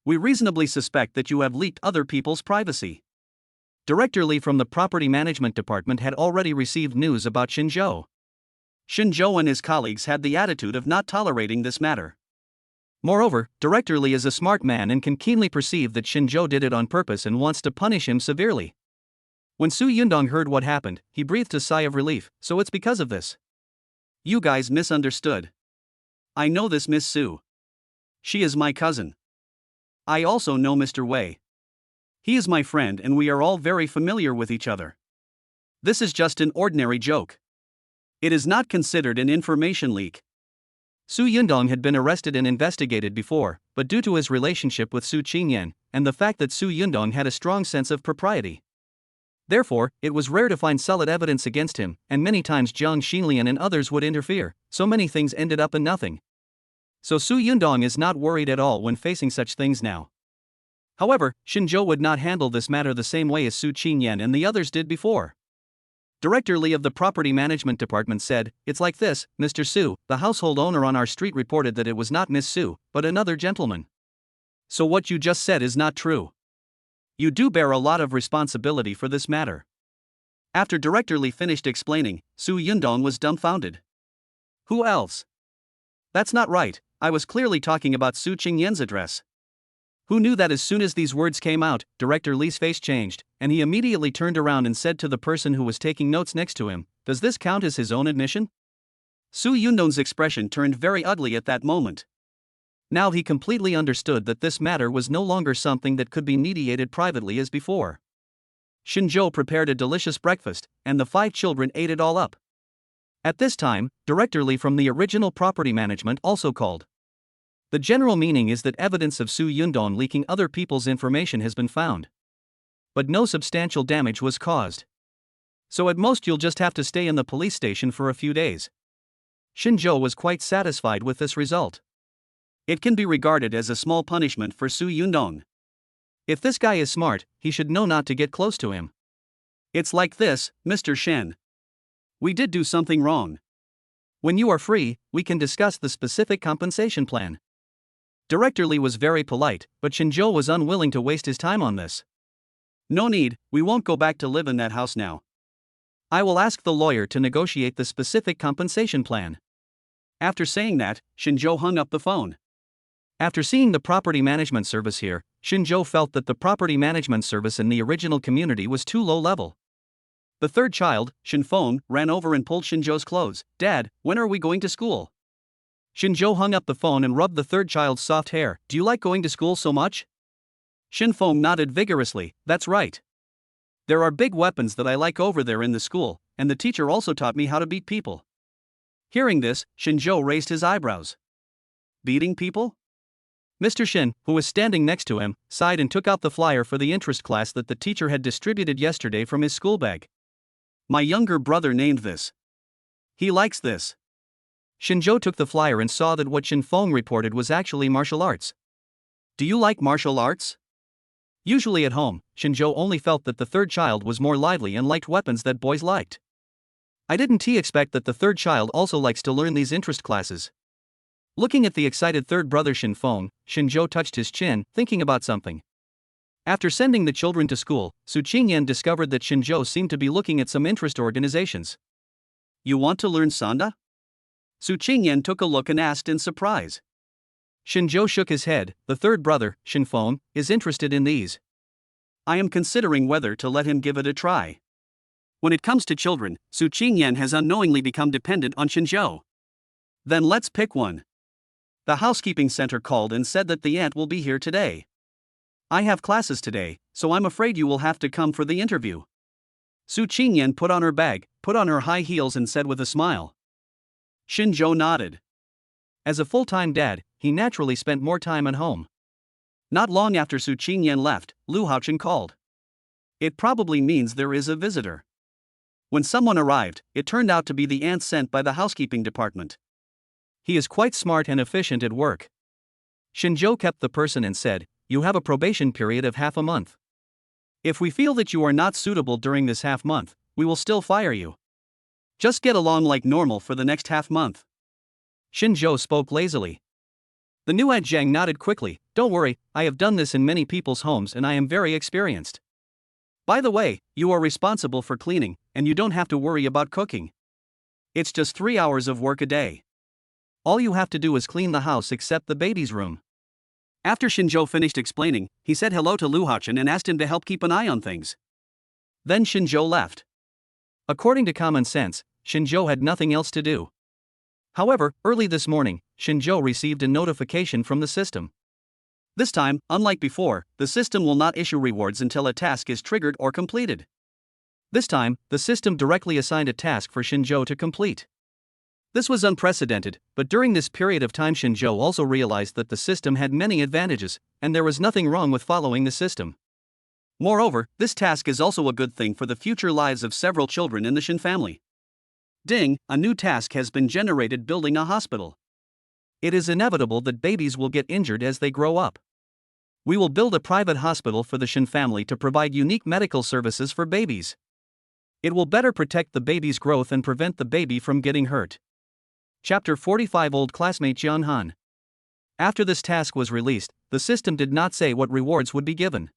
We reasonably suspect that you have leaked other people's privacy. Director Li from the Property Management Department had already received news about Xinzhou. Xinzhou and his colleagues had the attitude of not tolerating this matter. Moreover, Director Li is a smart man and can keenly perceive that Xinzhou did it on purpose and wants to punish him severely. When Su Yundong heard what happened, he breathed a sigh of relief, so it's because of this. You guys misunderstood. I know this Miss Su. She is my cousin. I also know Mr. Wei. He is my friend and we are all very familiar with each other. This is just an ordinary joke. It is not considered an information leak. Su Yundong had been arrested and investigated before, but due to his relationship with Su Qingyan, and the fact that Su Yundong had a strong sense of propriety. Therefore, it was rare to find solid evidence against him, and many times Jiang Xinlian and others would interfere, so many things ended up in nothing. So Su Yundong is not worried at all when facing such things now. However, Xinzhou would not handle this matter the same way as Su Qingyan and the others did before. Director Li of the Property Management Department said, "It's like this, Mr. Su, the household owner on our street reported that it was not Miss Su, but another gentleman. So what you just said is not true. You do bear a lot of responsibility for this matter." After Director Li finished explaining, Su Yundong was dumbfounded. Who else? That's not right, I was clearly talking about Su Qingyan's address. Who knew that as soon as these words came out, Director Li's face changed, and he immediately turned around and said to the person who was taking notes next to him, "Does this count as his own admission?" Su Yundong's expression turned very ugly at that moment. Now he completely understood that this matter was no longer something that could be mediated privately as before. Xinzhou prepared a delicious breakfast, and the 5 children ate it all up. At this time, Director Li from the original property management also called. The general meaning is that evidence of Su Yundong leaking other people's information has been found. But no substantial damage was caused. So at most you'll just have to stay in the police station for a few days. Xinzhou was quite satisfied with this result. It can be regarded as a small punishment for Su Yundong. If this guy is smart, he should know not to get close to him. It's like this, Mr. Shen. We did do something wrong. When you are free, we can discuss the specific compensation plan. Director Li was very polite, but Xinzhou was unwilling to waste his time on this. No need, we won't go back to live in that house now. I will ask the lawyer to negotiate the specific compensation plan. After saying that, Xinzhou hung up the phone. After seeing the property management service here, Xinzhou felt that the property management service in the original community was too low level. The third child, Xinfeng, ran over and pulled Xinzhou's clothes. "Dad, when are we going to school?" Xinzhou hung up the phone and rubbed the third child's soft hair. "Do you like going to school so much?" Xinfeng nodded vigorously. "That's right. There are big weapons that I like over there in the school, and the teacher also taught me how to beat people." Hearing this, Xinzhou raised his eyebrows. Beating people? Mr. Shin, who was standing next to him, sighed and took out the flyer for the interest class that the teacher had distributed yesterday from his school bag. "My younger brother named this. He likes this." Xinzhou took the flyer and saw that what Xinfeng reported was actually martial arts. "Do you like martial arts?" Usually at home, Xinzhou only felt that the third child was more lively and liked weapons that boys liked. I didn't expect that the third child also likes to learn these interest classes. Looking at the excited third brother Xinfeng, Xinzhou touched his chin, thinking about something. After sending the children to school, Su Qingyan discovered that Xinzhou seemed to be looking at some interest organizations. "You want to learn Sanda?" Su Qingyan took a look and asked in surprise. Xinzhou shook his head. The third brother, Xinfeng, is interested in these. I am considering whether to let him give it a try. When it comes to children, Su Qingyan has unknowingly become dependent on Xinzhou. Then let's pick one. The housekeeping center called and said that the aunt will be here today. I have classes today, so I'm afraid you will have to come for the interview. Su Qingyan put on her bag, put on her high heels and said with a smile. Xinzhou nodded. As a full-time dad, he naturally spent more time at home. Not long after Su Qingyan left, Lu Haochen called. It probably means there is a visitor. When someone arrived, it turned out to be the aunt sent by the housekeeping department. He is quite smart and efficient at work. Xinzhou kept the person and said, "You have a probation period of half a month. If we feel that you are not suitable during this half month, we will still fire you. Just get along like normal for the next half month." Xinzhou spoke lazily. The new aunt Zhang nodded quickly. "Don't worry, I have done this in many people's homes and I am very experienced. By the way, you are responsible for cleaning, and you don't have to worry about cooking. It's just 3 hours of work a day. All you have to do is clean the house except the baby's room." After Xinzhou finished explaining, he said hello to Lu Haochen and asked him to help keep an eye on things. Then Xinzhou left. According to common sense, Xinzhou had nothing else to do. However, early this morning, Xinzhou received a notification from the system. This time, unlike before, the system will not issue rewards until a task is triggered or completed. This time, the system directly assigned a task for Xinzhou to complete. This was unprecedented, but during this period of time Xinzhou also realized that the system had many advantages, and there was nothing wrong with following the system. Moreover, this task is also a good thing for the future lives of several children in the Shin family. Ding, a new task has been generated: building a hospital. It is inevitable that babies will get injured as they grow up. We will build a private hospital for the Shin family to provide unique medical services for babies. It will better protect the baby's growth and prevent the baby from getting hurt. Chapter 45. Old classmate Jian Han. After this task was released, the system did not say what rewards would be given.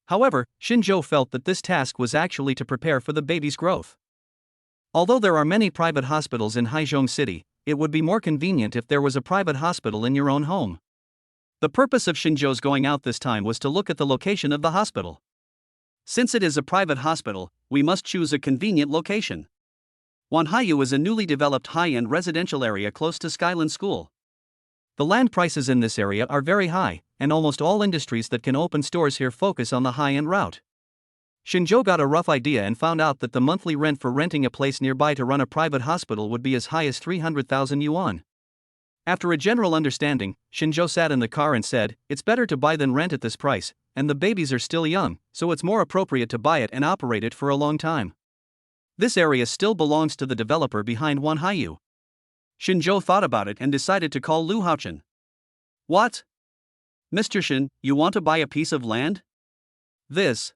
However, Xinzhou felt that this task was actually to prepare for the baby's growth. Although there are many private hospitals in Haizhong City, it would be more convenient if there was a private hospital in your own home. The purpose of Shinjo's going out this time was to look at the location of the hospital. Since it is a private hospital, we must choose a convenient location. Wanhyu is a newly developed high-end residential area close to Skyland School. The land prices in this area are very high, and almost all industries that can open stores here focus on the high-end route. Shinjo got a rough idea and found out that the monthly rent for renting a place nearby to run a private hospital would be as high as 300,000 yuan. After a general understanding, Shinjo sat in the car and said, "It's better to buy than rent at this price, and the babies are still young, so it's more appropriate to buy it and operate it for a long time." This area still belongs to the developer behind Wanhyu. Shinjo thought about it and decided to call Lu Haochen. "What? Mr. Shin, you want to buy a piece of land?" "This.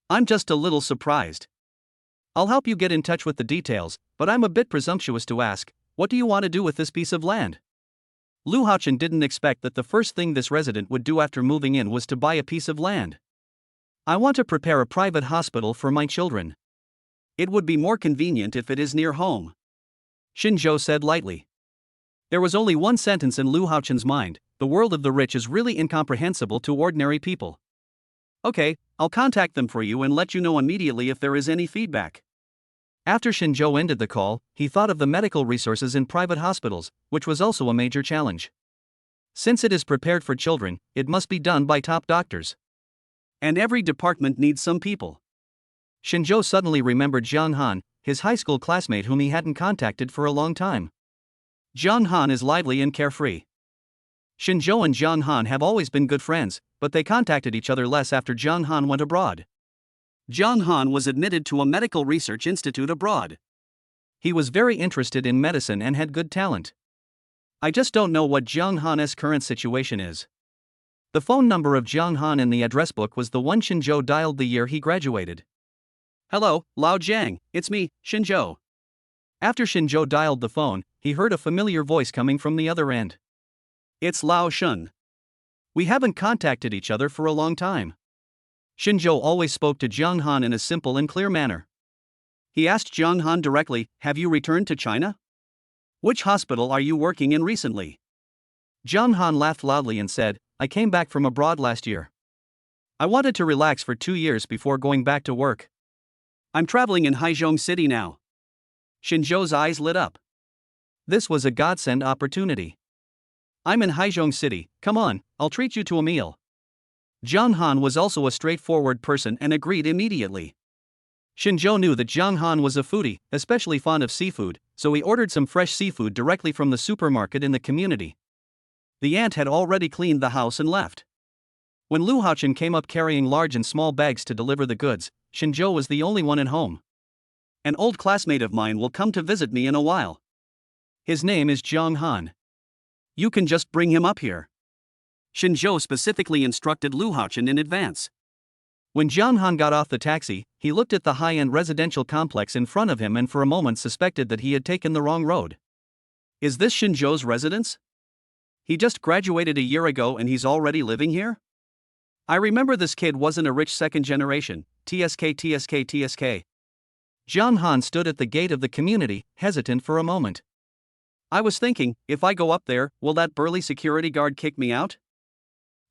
I'm just a little surprised. I'll help you get in touch with the details, but I'm a bit presumptuous to ask, what do you want to do with this piece of land?" Lu Haochen didn't expect that the first thing this resident would do after moving in was to buy a piece of land. "I want to prepare a private hospital for my children. It would be more convenient if it is near home," Shinjo said lightly. There was only one sentence in Lu Haochen's mind: the world of the rich is really incomprehensible to ordinary people. "Okay, I'll contact them for you and let you know immediately if there is any feedback." After Shinjo ended the call, he thought of the medical resources in private hospitals, which was also a major challenge. Since it is prepared for children, it must be done by top doctors. And every department needs some people. Shinjo suddenly remembered Jiang Han, his high school classmate whom he hadn't contacted for a long time. Jiang Han is lively and carefree. Shinjo and Jiang Han have always been good friends, but they contacted each other less after Jiang Han went abroad. Jiang Han was admitted to a medical research institute abroad. He was very interested in medicine and had good talent. I just don't know what Jiang Han's current situation is. The phone number of Jiang Han in the address book was the one Shinjo dialed the year he graduated. "Hello, Lao Jiang, it's me, Shinjo." After Shinjo dialed the phone, he heard a familiar voice coming from the other end. "It's Lao Shun. We haven't contacted each other for a long time." Shinjo always spoke to Jiang Han in a simple and clear manner. He asked Jiang Han directly, "Have you returned to China? Which hospital are you working in recently?" Jiang Han laughed loudly and said, "I came back from abroad last year. I wanted to relax for 2 years before going back to work. I'm traveling in Haizhong City now." Shinjo's eyes lit up. This was a godsend opportunity. "I'm in Haizhong City, come on, I'll treat you to a meal." Jiang Han was also a straightforward person and agreed immediately. Shinjo knew that Jiang Han was a foodie, especially fond of seafood, so he ordered some fresh seafood directly from the supermarket in the community. The aunt had already cleaned the house and left. When Lu Haochen came up carrying large and small bags to deliver the goods, Shinjo was the only one at home. "An old classmate of mine will come to visit me in a while. His name is Jiang Han. You can just bring him up here." Shinjo specifically instructed Lu Haochen in advance. When Jiang Han got off the taxi, he looked at the high-end residential complex in front of him and for a moment suspected that he had taken the wrong road. Is this Shinjo's residence? He just graduated a year ago and he's already living here? I remember this kid wasn't a rich second generation, TSK. Jiang Han stood at the gate of the community, hesitant for a moment. I was thinking, if I go up there, will that burly security guard kick me out?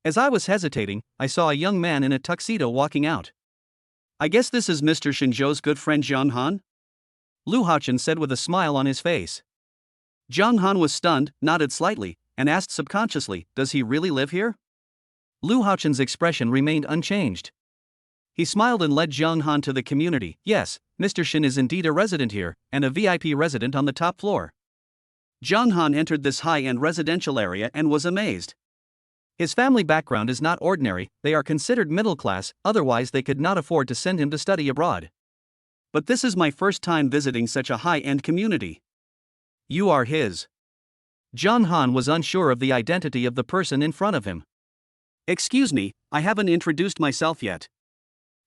As I was hesitating, I saw a young man in a tuxedo walking out. I guess this is Mr. Shinjo's good friend Jiang Han? Lu Haochen said with a smile on his face. Jiang Han was stunned, nodded slightly, and asked subconsciously, "Does he really live here?" Lu Haochen's expression remained unchanged. He smiled and led Jiang Han to the community. "Yes, Mr. Shin is indeed a resident here, and a VIP resident on the top floor." Jiang Han entered this high-end residential area and was amazed. His family background is not ordinary, they are considered middle class, otherwise they could not afford to send him to study abroad. But this is my first time visiting such a high-end community. You are his. Jiang Han was unsure of the identity of the person in front of him. Excuse me, I haven't introduced myself yet.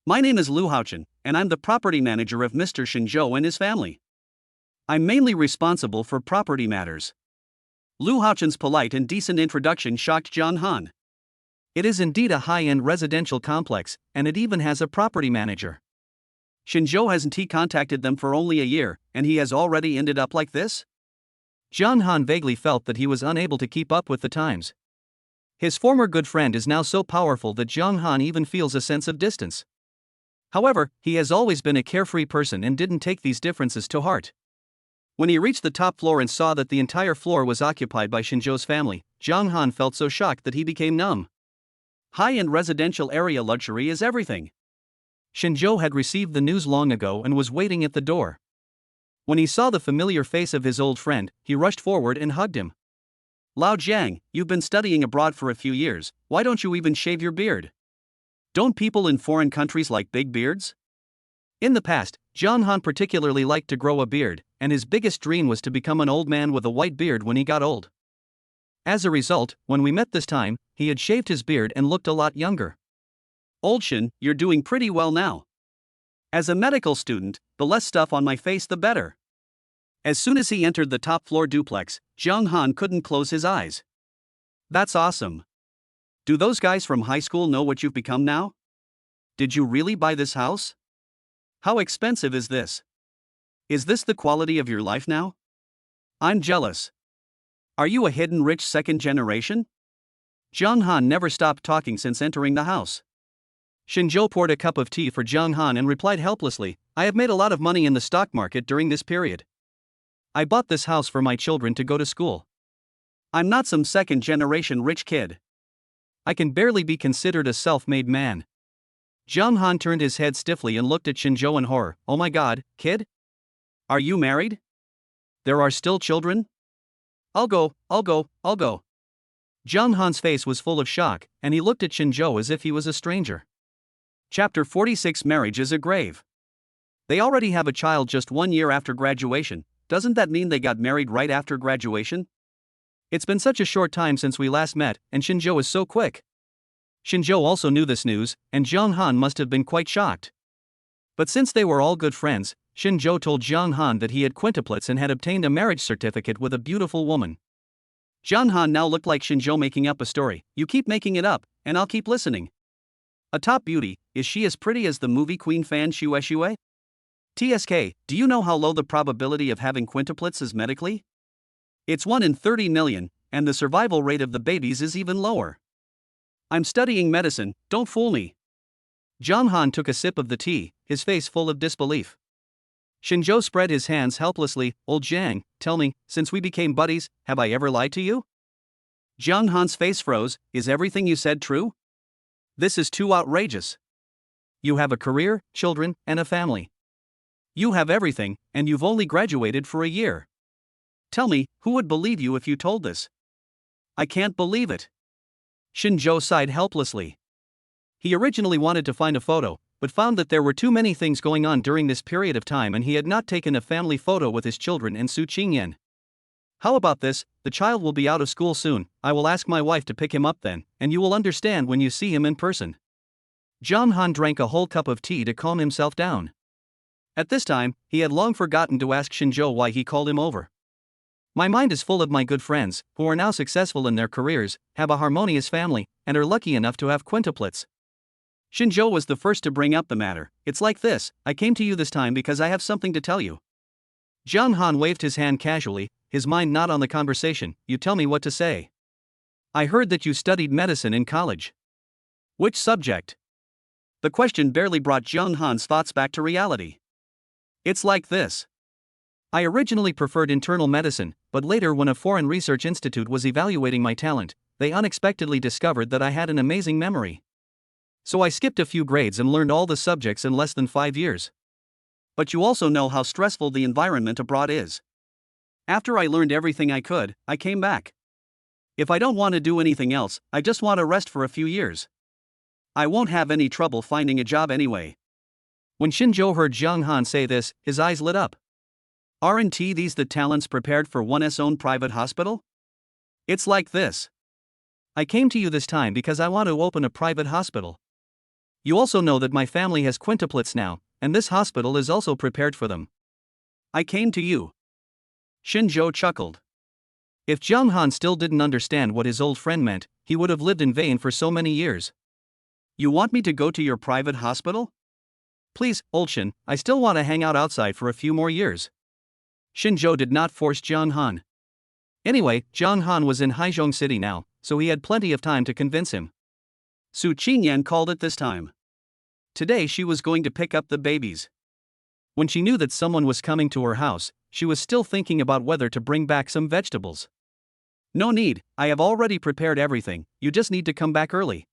My name is Lu Haochen, and I'm the property manager of Mr. Shinjo and his family. I'm mainly responsible for property matters. Lu Haochen's polite and decent introduction shocked Jiang Han. It is indeed a high-end residential complex, and it even has a property manager. Shinjo hasn't he contacted them for only a year, and he has already ended up like this? Jiang Han vaguely felt that he was unable to keep up with the times. His former good friend is now so powerful that Jiang Han even feels a sense of distance. However, he has always been a carefree person and didn't take these differences to heart. When he reached the top floor and saw that the entire floor was occupied by Shinzhou's family, Jiang Han felt so shocked that he became numb. High-end residential area luxury is everything. Shinzhou had received the news long ago and was waiting at the door. When he saw the familiar face of his old friend, he rushed forward and hugged him. Lao Jiang, you've been studying abroad for a few years, why don't you even shave your beard? Don't people in foreign countries like big beards? In the past, Jiang Han particularly liked to grow a beard, and his biggest dream was to become an old man with a white beard when he got old. As a result, when we met this time, he had shaved his beard and looked a lot younger. Old Shin, you're doing pretty well now. As a medical student, the less stuff on my face the better. As soon as he entered the top floor duplex, Jiang Han couldn't close his eyes. That's awesome. Do those guys from high school know what you've become now? Did you really buy this house? How expensive is this? Is this the quality of your life now? I'm jealous. Are you a hidden rich second generation? Jiang Han never stopped talking since entering the house. Shinzhou poured a cup of tea for Jiang Han and replied helplessly, I have made a lot of money in the stock market during this period. I bought this house for my children to go to school. I'm not some second generation rich kid. I can barely be considered a self-made man. Jiang Han turned his head stiffly and looked at Shinzhou in horror. Oh my god, kid? Are you married? There are still children? I'll go. Jiang Han's face was full of shock, and he looked at Shinzhou as if he was a stranger. Chapter 46 Marriage is a grave. They already have a child just 1 year after graduation. Doesn't that mean they got married right after graduation? It's been such a short time since we last met, and Shinzhou is so quick. Shinzhou also knew this news, and Jiang Han must have been quite shocked. But since they were all good friends, Shinzhou told Jiang Han that he had quintuplets and had obtained a marriage certificate with a beautiful woman. Jiang Han now looked like Shinzhou making up a story. You keep making it up, and I'll keep listening. A top beauty, is she as pretty as the movie queen Fan Shui? TSK, do you know how low the probability of having quintuplets is medically? It's 1 in 30 million, and the survival rate of the babies is even lower. I'm studying medicine, don't fool me. Jiang Han took a sip of the tea, his face full of disbelief. Shinzhou spread his hands helplessly. Old Jiang, tell me, since we became buddies, have I ever lied to you? Jiang Han's face froze. Is everything you said true? This is too outrageous. You have a career, children, and a family. You have everything, and you've only graduated for a year. Tell me, who would believe you if you told this? I can't believe it. Shinzhou sighed helplessly. He originally wanted to find a photo, but found that there were too many things going on during this period of time and he had not taken a family photo with his children and Su Qingyan. How about this, the child will be out of school soon, I will ask my wife to pick him up then, and you will understand when you see him in person. Jiang Han drank a whole cup of tea to calm himself down. At this time, he had long forgotten to ask Shinzhou why he called him over. My mind is full of my good friends, who are now successful in their careers, have a harmonious family, and are lucky enough to have quintuplets. Shinzhou was the first to bring up the matter. It's like this, I came to you this time because I have something to tell you. Jiang Han waved his hand casually, his mind not on the conversation. You tell me what to say. I heard that you studied medicine in college. Which subject? The question barely brought Jiang Han's thoughts back to reality. It's like this. I originally preferred internal medicine, but later when a foreign research institute was evaluating my talent, they unexpectedly discovered that I had an amazing memory. So I skipped a few grades and learned all the subjects in less than 5 years. But you also know how stressful the environment abroad is. After I learned everything I could, I came back. If I don't want to do anything else, I just want to rest for a few years. I won't have any trouble finding a job anyway. When Shinzhou heard Jiang Han say this, his eyes lit up. Aren't these the talents prepared for one's own private hospital? It's like this. I came to you this time because I want to open a private hospital. You also know that my family has quintuplets now, and this hospital is also prepared for them. I came to you. Shinzhou chuckled. If Jiang Han still didn't understand what his old friend meant, he would have lived in vain for so many years. You want me to go to your private hospital? Please, old Shin, I still want to hang out outside for a few more years. Shinzhou did not force Jiang Han. Anyway, Zhang Han was in Haizhong City now, so he had plenty of time to convince him. Su Qingyan called it this time. Today she was going to pick up the babies. When she knew that someone was coming to her house, she was still thinking about whether to bring back some vegetables. No need, I have already prepared everything, you just need to come back early.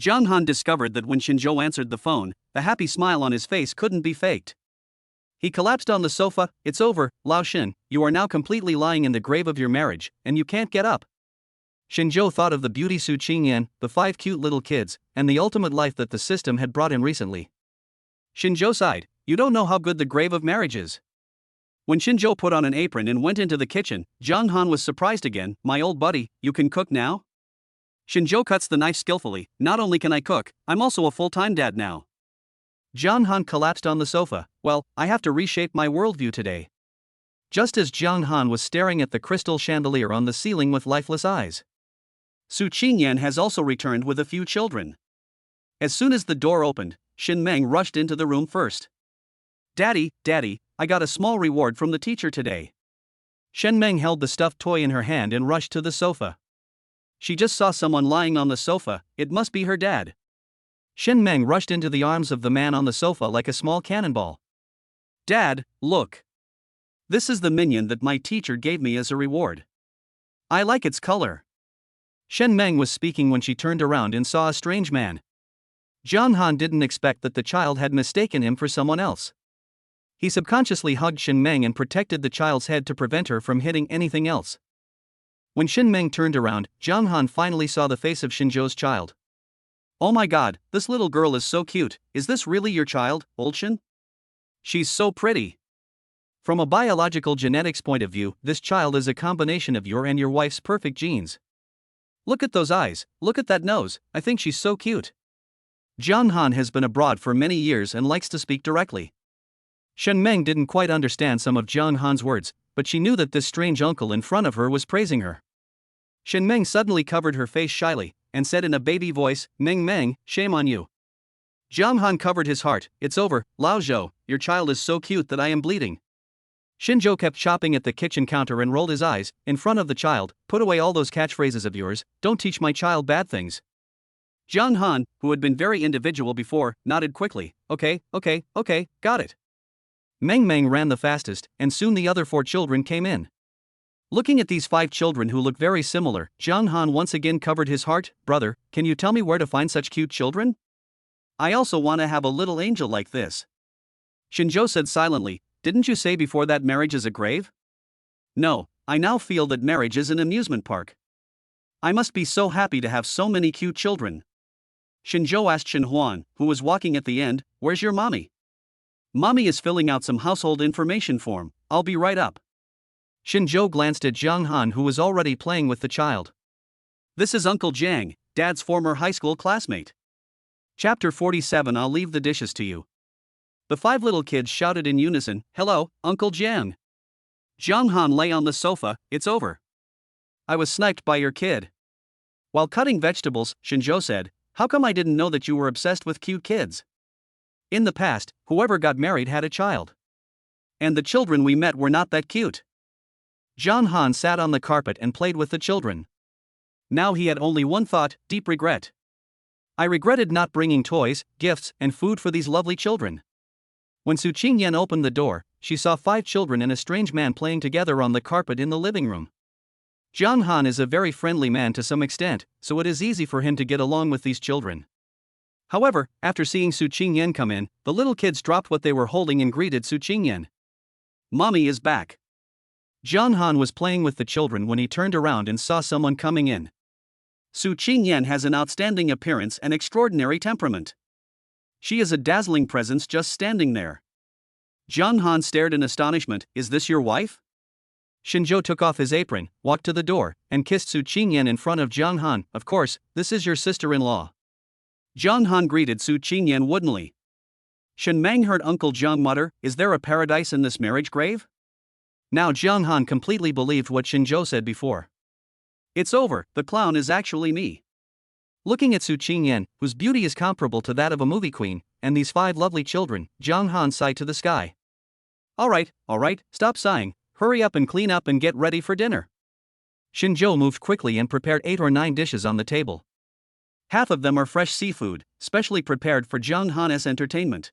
Zhang Han discovered that when Xinzhou answered the phone, the happy smile on his face couldn't be faked. He collapsed on the sofa. It's over, Lao Shin, you are now completely lying in the grave of your marriage, and you can't get up. Xinzhou thought of the beauty Su Qingyan, the 5 cute little kids, and the ultimate life that the system had brought him recently. Xinzhou sighed, you don't know how good the grave of marriage is. When Xinzhou put on an apron and went into the kitchen, Zhang Han was surprised again. My old buddy, you can cook now? Xinzhou cuts the knife skillfully. Not only can I cook, I'm also a full-time dad now. Zhang Han collapsed on the sofa. Well, I have to reshape my worldview today. Just as Zhang Han was staring at the crystal chandelier on the ceiling with lifeless eyes, Su Qingyan has also returned with a few children. As soon as the door opened, Shin Meng rushed into the room first. Daddy, I got a small reward from the teacher today. Shen Meng held the stuffed toy in her hand and rushed to the sofa. She just saw someone lying on the sofa, it must be her dad. Shen Meng rushed into the arms of the man on the sofa like a small cannonball. Dad, look. This is the minion that my teacher gave me as a reward. I like its color. Shen Meng was speaking when she turned around and saw a strange man. Zhang Han didn't expect that the child had mistaken him for someone else. He subconsciously hugged Shen Meng and protected the child's head to prevent her from hitting anything else. When Shen Meng turned around, Zhang Han finally saw the face of Xinzhou's child. Oh my god, this little girl is so cute. Is this really your child, old Shen? She's so pretty. From a biological genetics point of view, this child is a combination of your and your wife's perfect genes. Look at those eyes, look at that nose, I think she's so cute. Zhang Han has been abroad for many years and likes to speak directly. Shen Meng didn't quite understand some of Zhang Han's words, but she knew that this strange uncle in front of her was praising her. Shen Meng suddenly covered her face shyly, and said in a baby voice, Meng, shame on you. Zhang Han covered his heart. It's over, Lao Zhou, your child is so cute that I am bleeding. Xinzhou kept chopping at the kitchen counter and rolled his eyes. In front of the child, put away all those catchphrases of yours, don't teach my child bad things. Zhang Han, who had been very individual before, nodded quickly. Okay, got it. Meng ran the fastest, and soon the other 4 children came in. Looking at these 5 children who look very similar, Zhang Han once again covered his heart. Brother, can you tell me where to find such cute children? I also want to have a little angel like this. Xinzhou said silently, didn't you say before that marriage is a grave? No, I now feel that marriage is an amusement park. I must be so happy to have so many cute children. Xinzhou asked Shen Huan, who was walking at the end, where's your mommy? Mommy is filling out some household information form, I'll be right up. Xinzhou glanced at Zhang Han, who was already playing with the child. This is Uncle Jiang, Dad's former high school classmate. Chapter 47. I'll leave the dishes to you. The 5 little kids shouted in unison, hello, Uncle Jiang. Zhang Han lay on the sofa, it's over. I was sniped by your kid. While cutting vegetables, Xinzhou said, how come I didn't know that you were obsessed with cute kids? In the past, whoever got married had a child. And the children we met were not that cute. Zhang Han sat on the carpet and played with the children. Now he had only one thought, deep regret. I regretted not bringing toys, gifts, and food for these lovely children. When Su Qingyan opened the door, she saw 5 children and a strange man playing together on the carpet in the living room. Zhang Han is a very friendly man to some extent, so it is easy for him to get along with these children. However, after seeing Su Qingyan come in, the little kids dropped what they were holding and greeted Su Qingyan. Mommy is back. Zhang Han was playing with the children when he turned around and saw someone coming in. Su Qingyan has an outstanding appearance and extraordinary temperament. She is a dazzling presence just standing there. Zhang Han stared in astonishment, is this your wife? Xinzhou took off his apron, walked to the door, and kissed Su Qingyan in front of Zhang Han. Of course, this is your sister-in-law. Zhang Han greeted Su Qingyan woodenly. Shen Meng heard Uncle Zhang mutter, is there a paradise in this marriage grave? Now Zhang Han completely believed what Xinzhou said before. It's over, the clown is actually me. Looking at Su Qingyan, whose beauty is comparable to that of a movie queen, and these 5 lovely children, Zhang Han sighed to the sky. Alright, stop sighing, hurry up and clean up and get ready for dinner. Shinjo moved quickly and prepared 8 or 9 dishes on the table. Half of them are fresh seafood, specially prepared for Jiang Han's entertainment.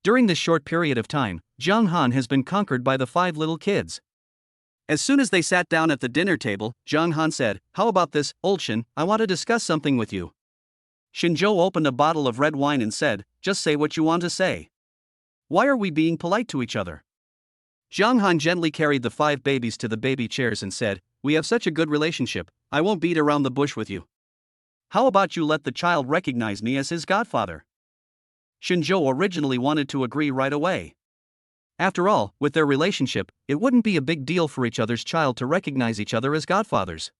During this short period of time, Jiang Han has been conquered by the 5 little kids. As soon as they sat down at the dinner table, Jiang Han said, "How about this, old Shin? I want to discuss something with you." Shinjo opened a bottle of red wine and said, "Just say what you want to say. Why are we being polite to each other?" Jiang Han gently carried the 5 babies to the baby chairs and said, "We have such a good relationship, I won't beat around the bush with you. How about you let the child recognize me as his godfather?" Shinjo originally wanted to agree right away. After all, with their relationship, it wouldn't be a big deal for each other's child to recognize each other as godfathers.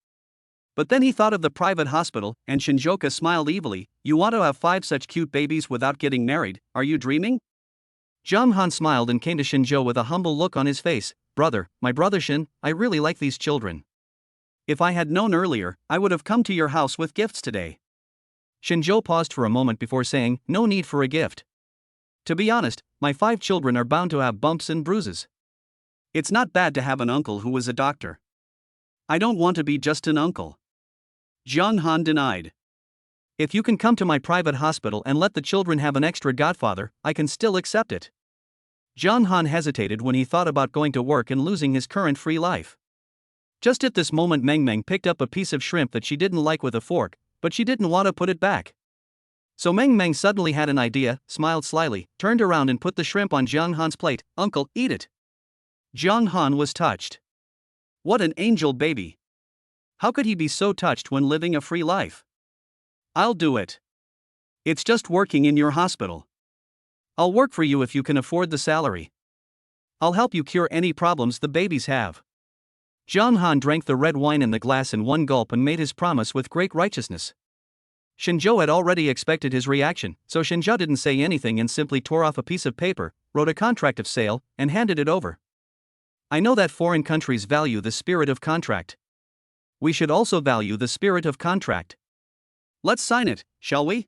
But then he thought of the private hospital, and Shinjoka smiled evilly. "You want to have 5 such cute babies without getting married, are you dreaming?" Jiang Han smiled and came to Shinjo with a humble look on his face. "Brother, my brother Shin, I really like these children. If I had known earlier, I would have come to your house with gifts today." Shinjo paused for a moment before saying, "No need for a gift. To be honest, my 5 children are bound to have bumps and bruises. It's not bad to have an uncle who is a doctor. I don't want to be just an uncle." Jiang Han denied. "If you can come to my private hospital and let the children have an extra godfather, I can still accept it." Jiang Han hesitated when he thought about going to work and losing his current free life. Just at this moment, Meng Meng picked up a piece of shrimp that she didn't like with a fork, but she didn't want to put it back. So Meng Meng suddenly had an idea, smiled slyly, turned around and put the shrimp on Jiang Han's plate. "Uncle, eat it." Jiang Han was touched. What an angel baby. How could he be so touched when living a free life? "I'll do it. It's just working in your hospital. I'll work for you if you can afford the salary. I'll help you cure any problems the babies have." Jiang Han drank the red wine in the glass in one gulp and made his promise with great righteousness. Shinjo had already expected his reaction, so Shinjo didn't say anything and simply tore off a piece of paper, wrote a contract of sale, and handed it over. "I know that foreign countries value the spirit of contract. We should also value the spirit of contract. Let's sign it, shall we?"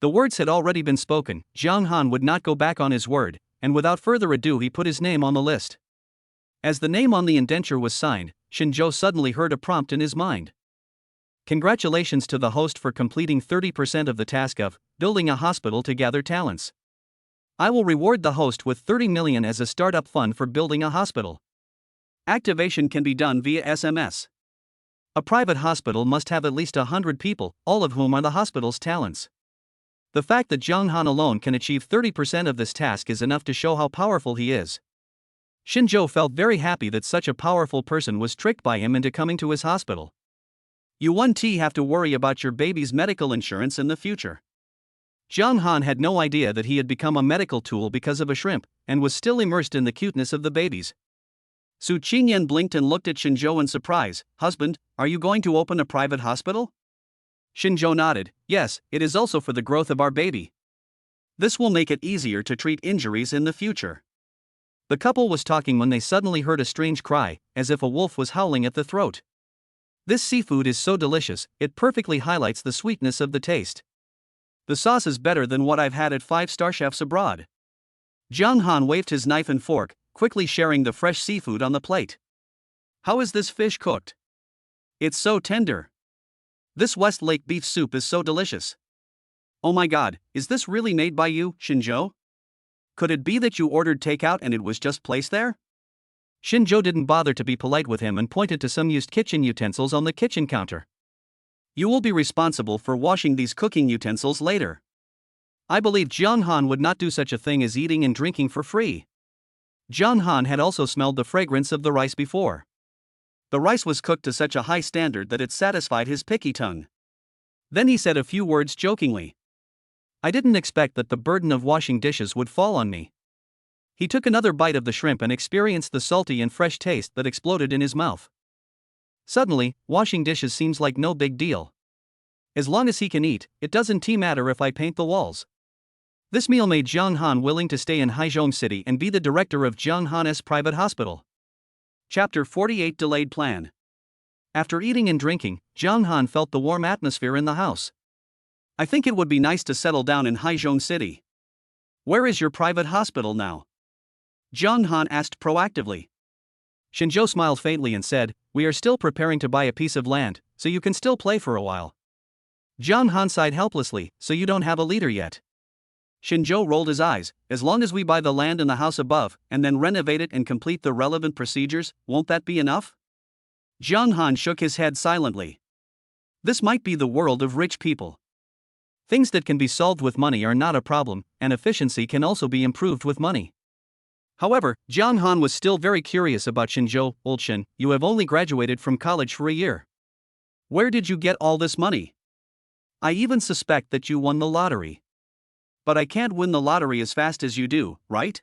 The words had already been spoken. Jiang Han would not go back on his word, and without further ado he put his name on the list. As the name on the indenture was signed, Shinjo suddenly heard a prompt in his mind. "Congratulations to the host for completing 30% of the task of building a hospital to gather talents. I will reward the host with 30 million as a startup fund for building a hospital. Activation can be done via SMS. A private hospital must have at least 100 people, all of whom are the hospital's talents. The fact that Jiang Han alone can achieve 30% of this task is enough to show how powerful he is." Shinjo felt very happy that such a powerful person was tricked by him into coming to his hospital. "You won't have to worry about your baby's medical insurance in the future." Jiang Han had no idea that he had become a medical tool because of a shrimp, and was still immersed in the cuteness of the babies. Su Qingyan blinked and looked at Shinjo in surprise. "Husband, are you going to open a private hospital?" Shinjo nodded. "Yes, it is also for the growth of our baby. This will make it easier to treat injuries in the future." The couple was talking when they suddenly heard a strange cry, as if a wolf was howling at the throat. "This seafood is so delicious, it perfectly highlights the sweetness of the taste. The sauce is better than what I've had at 5-star chefs abroad." Jiang Han waved his knife and fork, quickly sharing the fresh seafood on the plate. "How is this fish cooked? It's so tender. This Westlake beef soup is so delicious. Oh my god, is this really made by you, Shinjo? Could it be that you ordered takeout and it was just placed there?" Shinjo didn't bother to be polite with him and pointed to some used kitchen utensils on the kitchen counter. "You will be responsible for washing these cooking utensils later." I believe Jiang Han would not do such a thing as eating and drinking for free. Jiang Han had also smelled the fragrance of the rice before. The rice was cooked to such a high standard that it satisfied his picky tongue. Then he said a few words jokingly. "I didn't expect that the burden of washing dishes would fall on me." He took another bite of the shrimp and experienced the salty and fresh taste that exploded in his mouth. Suddenly, washing dishes seems like no big deal. As long as he can eat, it doesn't matter if I paint the walls. This meal made Jiang Han willing to stay in Haizhong City and be the director of Jiang Han's private hospital. Chapter 48 Delayed Plan. After eating and drinking, Jiang Han felt the warm atmosphere in the house. "I think it would be nice to settle down in Haizhong City. Where is your private hospital now?" Jiang Han asked proactively. Shinjo smiled faintly and said, "We are still preparing to buy a piece of land, so you can still play for a while." John Han sighed helplessly, "So you don't have a leader yet?" Shinjo rolled his eyes. "As long as we buy the land and the house above, and then renovate it and complete the relevant procedures, won't that be enough?" John Han shook his head silently. This might be the world of rich people. Things that can be solved with money are not a problem, and efficiency can also be improved with money. However, John Han was still very curious about Shinjo. "Old Shin, you have only graduated from college for a year. Where did you get all this money? I even suspect that you won the lottery. But I can't win the lottery as fast as you do, right?"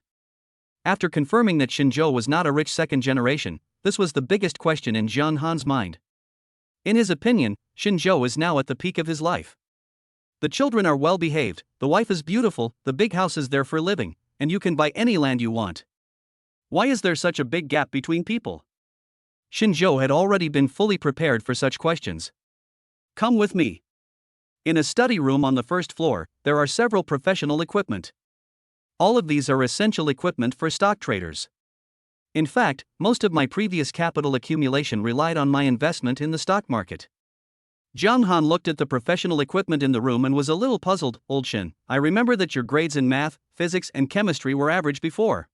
After confirming that Shinjo was not a rich second generation, this was the biggest question in John Han's mind. In his opinion, Shinjo is now at the peak of his life. The children are well behaved, the wife is beautiful, the big house is there for living, and you can buy any land you want. Why is there such a big gap between people? Shinjo had already been fully prepared for such questions. "Come with me." In a study room on the first floor, there are several professional equipment. All of these are essential equipment for stock traders. In fact, most of my previous capital accumulation relied on my investment in the stock market. John Han looked at the professional equipment in the room and was a little puzzled. "Old Shin, I remember that your grades in math, physics, and chemistry were average before."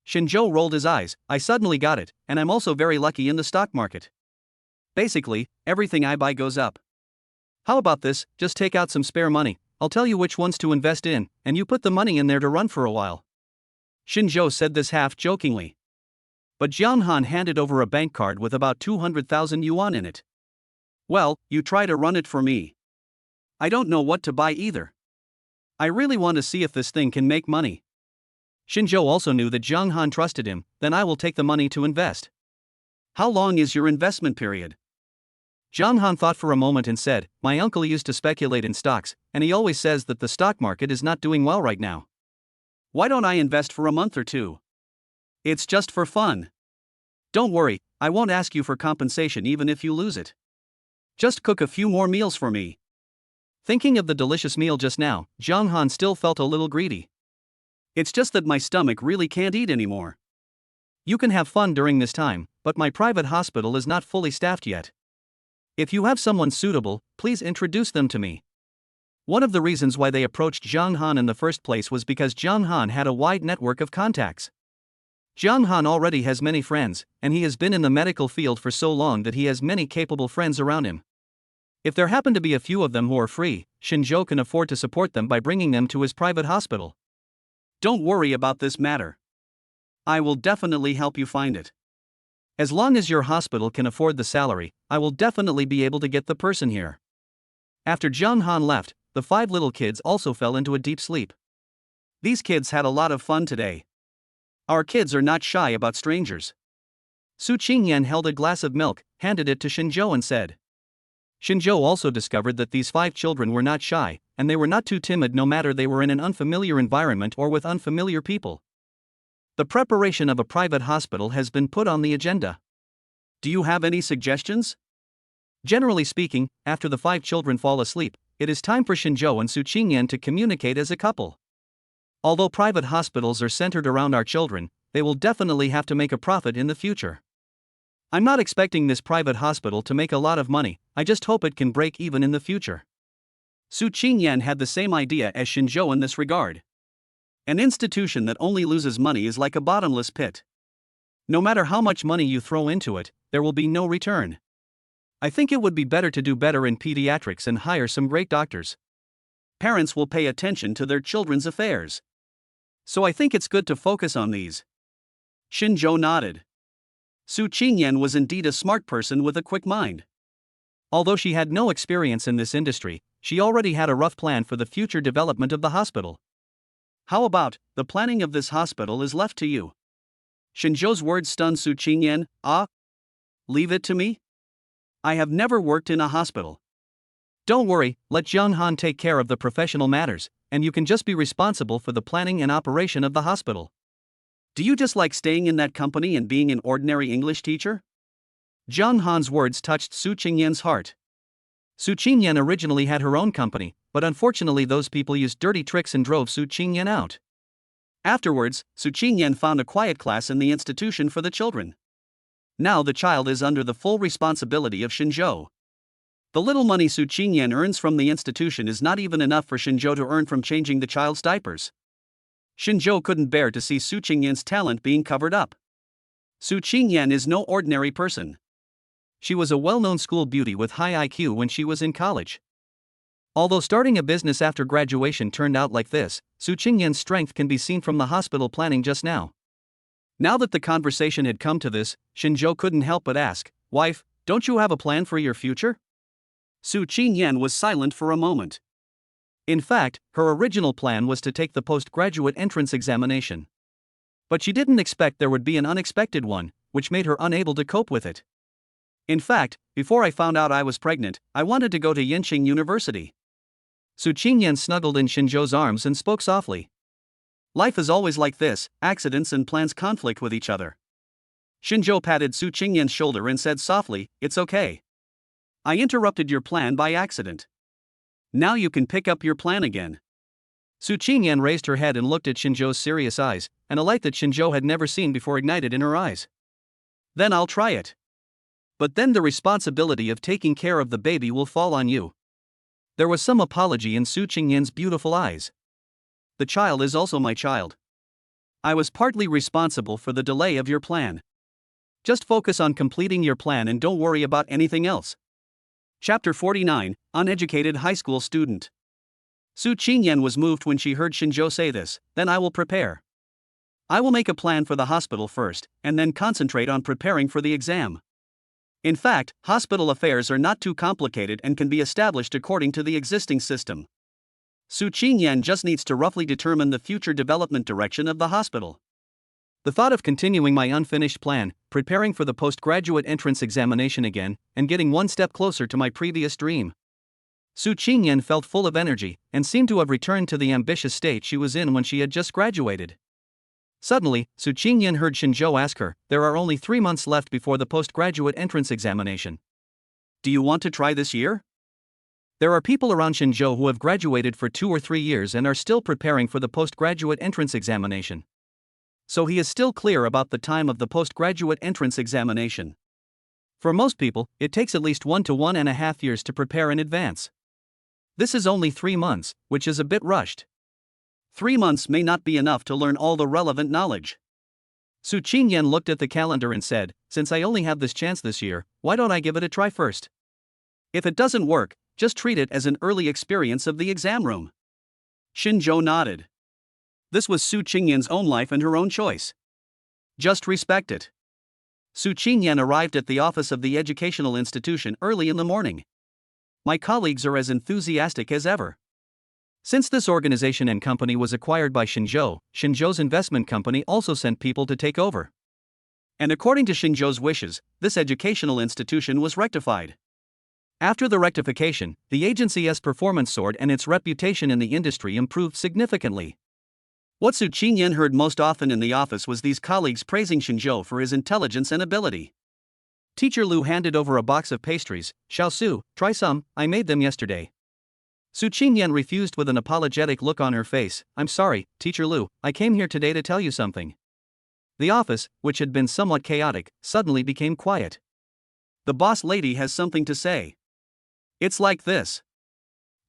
Shinjo rolled his eyes. "I suddenly got it, and I'm also very lucky in the stock market. Basically, everything I buy goes up. How about this, just take out some spare money, I'll tell you which ones to invest in, and you put the money in there to run for a while." Shinjo said this half jokingly. But John Han handed over a bank card with about 200,000 yuan in it. "Well, you try to run it for me. I don't know what to buy either. I really want to see if this thing can make money." Shinjo also knew that John Han trusted him. "Then I will take the money to invest." "How long is your investment period?" John Han thought for a moment and said, "My uncle used to speculate in stocks, and he always says that the stock market is not doing well right now. Why don't I invest for a month or two? It's just for fun. Don't worry, I won't ask you for compensation even if you lose it. Just cook a few more meals for me." Thinking of the delicious meal just now, John Han still felt a little greedy. "It's just that my stomach really can't eat anymore." "You can have fun during this time, but my private hospital is not fully staffed yet. If you have someone suitable, please introduce them to me." One of the reasons why they approached John Han in the first place was because John Han had a wide network of contacts. John Han already has many friends, and he has been in the medical field for so long that he has many capable friends around him. If there happen to be a few of them who are free, Shinjo can afford to support them by bringing them to his private hospital. "Don't worry about this matter. I will definitely help you find it. As long as your hospital can afford the salary, I will definitely be able to get the person here." After John Han left, the 5 little kids also fell into a deep sleep. These kids had a lot of fun today. Our kids are not shy about strangers. Su Qingyan held a glass of milk, handed it to Shinjo and said. Shinjo also discovered that these 5 children were not shy, and they were not too timid no matter they were in an unfamiliar environment or with unfamiliar people. The preparation of a private hospital has been put on the agenda. Do you have any suggestions? Generally speaking, after the 5 children fall asleep, it is time for Shinjo and Su Qingyan to communicate as a couple. Although private hospitals are centered around our children, they will definitely have to make a profit in the future. I'm not expecting this private hospital to make a lot of money, I just hope it can break even in the future. Su Qingyan had the same idea as Shinjo in this regard. An institution that only loses money is like a bottomless pit. No matter how much money you throw into it, there will be no return. I think it would be better to do better in pediatrics and hire some great doctors. Parents will pay attention to their children's affairs. So I think it's good to focus on these. Shinjo nodded. Su Qingyan was indeed a smart person with a quick mind. Although she had no experience in this industry, she already had a rough plan for the future development of the hospital. How about, the planning of this hospital is left to you? Shinjo's words stunned Su Qingyan. Leave it to me? I have never worked in a hospital. Don't worry, let John Han take care of the professional matters, and you can just be responsible for the planning and operation of the hospital. Do you just like staying in that company and being an ordinary English teacher? John Han's words touched Su Qingyan's heart. Su Qingyan originally had her own company, but unfortunately those people used dirty tricks and drove Su Qingyan out. Afterwards, Su Qingyan found a quiet class in the institution for the children. Now the child is under the full responsibility of Shinjo. The little money Su Qingyan earns from the institution is not even enough for Shinjo to earn from changing the child's diapers. Shinjo couldn't bear to see Su Qingyan's talent being covered up. Su Qingyan is no ordinary person. She was a well-known school beauty with high IQ when she was in college. Although starting a business after graduation turned out like this, Su Qingyan's strength can be seen from the hospital planning just now. Now that the conversation had come to this, Shinjo couldn't help but ask, "Wife, don't you have a plan for your future?" Su Qingyan was silent for a moment. In fact, her original plan was to take the postgraduate entrance examination. But she didn't expect there would be an unexpected one, which made her unable to cope with it. "In fact, before I found out I was pregnant, I wanted to go to Yenqing University." Su Qingyan snuggled in Shinjo's arms and spoke softly. Life is always like this, accidents and plans conflict with each other. Shinjo patted Su Qingyan's shoulder and said softly, "It's okay. I interrupted your plan by accident. Now you can pick up your plan again." Su Qingyan raised her head and looked at Shinjo's serious eyes, and a light that Shinjo had never seen before ignited in her eyes. "Then I'll try it. But then the responsibility of taking care of the baby will fall on you." There was some apology in Su Qingyan's beautiful eyes. "The child is also my child. I was partly responsible for the delay of your plan. Just focus on completing your plan and don't worry about anything else." Chapter 49, Uneducated High School Student. Su Qingyan was moved when she heard Shinjo say this. "Then I will prepare. I will make a plan for the hospital first, and then concentrate on preparing for the exam. In fact, hospital affairs are not too complicated and can be established according to the existing system. Su Qingyan just needs to roughly determine the future development direction of the hospital." The thought of continuing my unfinished plan, preparing for the postgraduate entrance examination again, and getting one step closer to my previous dream. Su Qingyan felt full of energy, and seemed to have returned to the ambitious state she was in when she had just graduated. Suddenly, Su Qingyan heard Shinjo ask her, "There are only 3 months left before the postgraduate entrance examination. Do you want to try this year?" There are people around Shinjo who have graduated for 2 or 3 years and are still preparing for the postgraduate entrance examination. So he is still clear about the time of the postgraduate entrance examination. For most people, it takes at least 1 to 1.5 years to prepare in advance. This is only 3 months, which is a bit rushed. 3 months may not be enough to learn all the relevant knowledge. Su Qingyan looked at the calendar and said, "Since I only have this chance this year, why don't I give it a try first? If it doesn't work, just treat it as an early experience of the exam room." Shinjo nodded. This was Su Qingyan's own life and her own choice. Just respect it. Su Qingyan arrived at the office of the educational institution early in the morning. "My colleagues are as enthusiastic as ever." Since this organization and company was acquired by Shinjo, Shinjo's investment company also sent people to take over. And according to Shinjo's wishes, this educational institution was rectified. After the rectification, the agency's performance soared and its reputation in the industry improved significantly. What Su Qingyan heard most often in the office was these colleagues praising Shinjo for his intelligence and ability. Teacher Lu handed over a box of pastries. "Xiao Su, try some, I made them yesterday." Su Qingyan refused with an apologetic look on her face. "I'm sorry, Teacher Lu, I came here today to tell you something." The office, which had been somewhat chaotic, suddenly became quiet. "The boss lady has something to say. It's like this.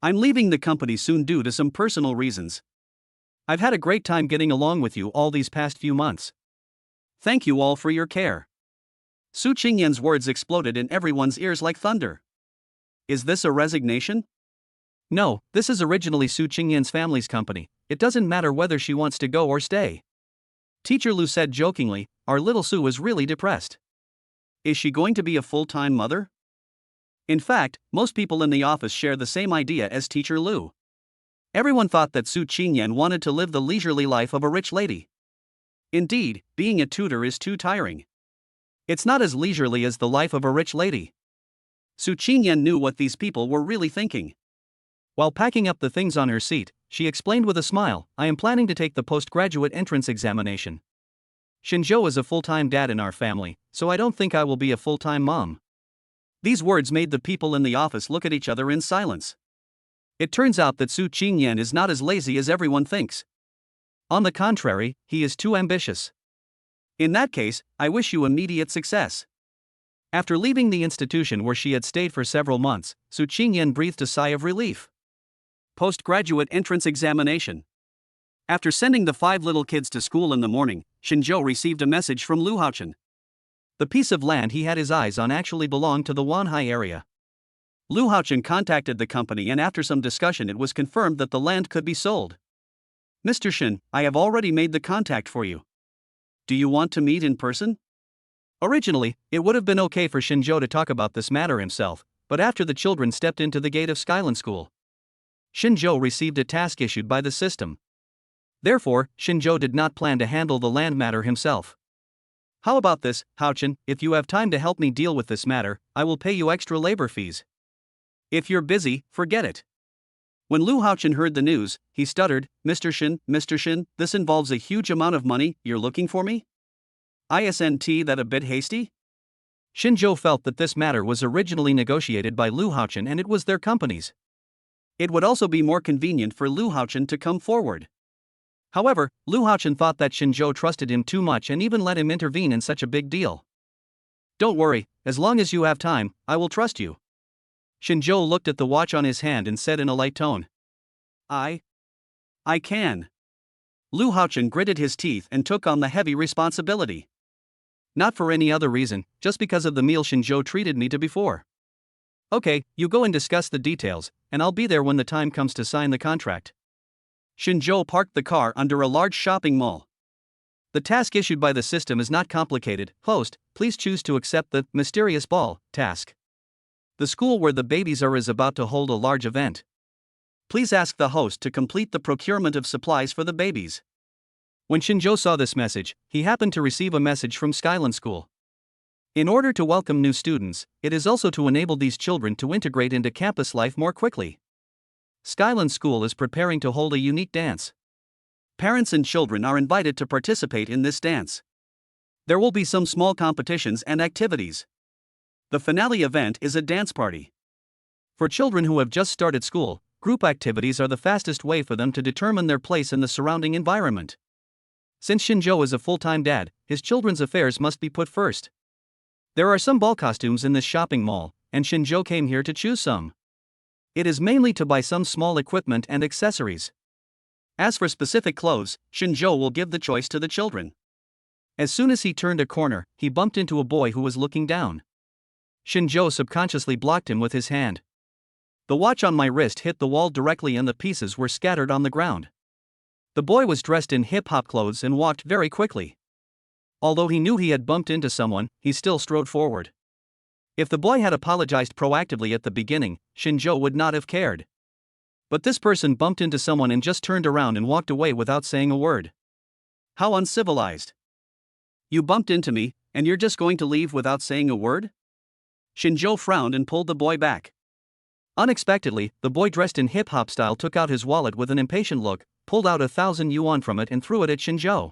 I'm leaving the company soon due to some personal reasons. I've had a great time getting along with you all these past few months. Thank you all for your care." Su Qingyan's words exploded in everyone's ears like thunder. Is this a resignation? No, this is originally Su Qingyan's family's company. It doesn't matter whether she wants to go or stay. Teacher Lu said jokingly. Our little Su is really depressed. Is she going to be a full-time mother? In fact, most people in the office share the same idea as Teacher Lu. Everyone thought that Su Qingyan wanted to live the leisurely life of a rich lady. Indeed, being a tutor is too tiring. It's not as leisurely as the life of a rich lady. Su Qingyan knew what these people were really thinking. While packing up the things on her seat, she explained with a smile, "I am planning to take the postgraduate entrance examination. Shinjo is a full-time dad in our family, so I don't think I will be a full-time mom." These words made the people in the office look at each other in silence. It turns out that Su Qingyan is not as lazy as everyone thinks. On the contrary, he is too ambitious. In that case, I wish you immediate success. After leaving the institution where she had stayed for several months, Su Qingyan breathed a sigh of relief. Postgraduate entrance examination. After sending the 5 little kids to school in the morning, Shinzhou received a message from Lu Haochen. The piece of land he had his eyes on actually belonged to the Wanhai area. Lu Haochen contacted the company, and after some discussion it was confirmed that the land could be sold. Mr. Shin, I have already made the contact for you. Do you want to meet in person? Originally, it would have been okay for Shinzhou to talk about this matter himself, but after the children stepped into the gate of Skyland School, Shinzhou received a task issued by the system. Therefore, Shinzhou did not plan to handle the land matter himself. How about this, Haochen? If you have time to help me deal with this matter, I will pay you extra labor fees. If you're busy, forget it. When Lu Haochen heard the news, he stuttered, Mr. Shin, this involves a huge amount of money. You're looking for me? Isn't that a bit hasty? Shinzhou felt that this matter was originally negotiated by Lu Haochen and it was their company's. It would also be more convenient for Lu Haochen to come forward. However, Lu Haochen thought that Shinzhou trusted him too much and even let him intervene in such a big deal. Don't worry, as long as you have time, I will trust you. Shinzhou looked at the watch on his hand and said in a light tone. I can. Lu Haochen gritted his teeth and took on the heavy responsibility. Not for any other reason, just because of the meal Shinzhou treated me to before. Okay, you go and discuss the details, and I'll be there when the time comes to sign the contract. Shinzhou parked the car under a large shopping mall. The task issued by the system is not complicated. Host, please choose to accept the mysterious ball task. The school where the babies are is about to hold a large event. Please ask the host to complete the procurement of supplies for the babies. When Shinzhou saw this message, he happened to receive a message from Skyland School. In order to welcome new students, it is also to enable these children to integrate into campus life more quickly. Skyland School is preparing to hold a unique dance. Parents and children are invited to participate in this dance. There will be some small competitions and activities. The finale event is a dance party. For children who have just started school, group activities are the fastest way for them to determine their place in the surrounding environment. Since Shinzhou is a full-time dad, his children's affairs must be put first. There are some ball costumes in this shopping mall, and Shinzhou came here to choose some. It is mainly to buy some small equipment and accessories. As for specific clothes, Shinzhou will give the choice to the children. As soon as he turned a corner, he bumped into a boy who was looking down. Shinzhou subconsciously blocked him with his hand. The watch on my wrist hit the wall directly and the pieces were scattered on the ground. The boy was dressed in hip-hop clothes and walked very quickly. Although he knew he had bumped into someone, he still strode forward. If the boy had apologized proactively at the beginning, Shinzhou would not have cared. But this person bumped into someone and just turned around and walked away without saying a word. How uncivilized. You bumped into me, and you're just going to leave without saying a word? Shinzhou frowned and pulled the boy back. Unexpectedly, the boy dressed in hip-hop style took out his wallet with an impatient look, pulled out 1,000 yuan from it and threw it at Shinzhou.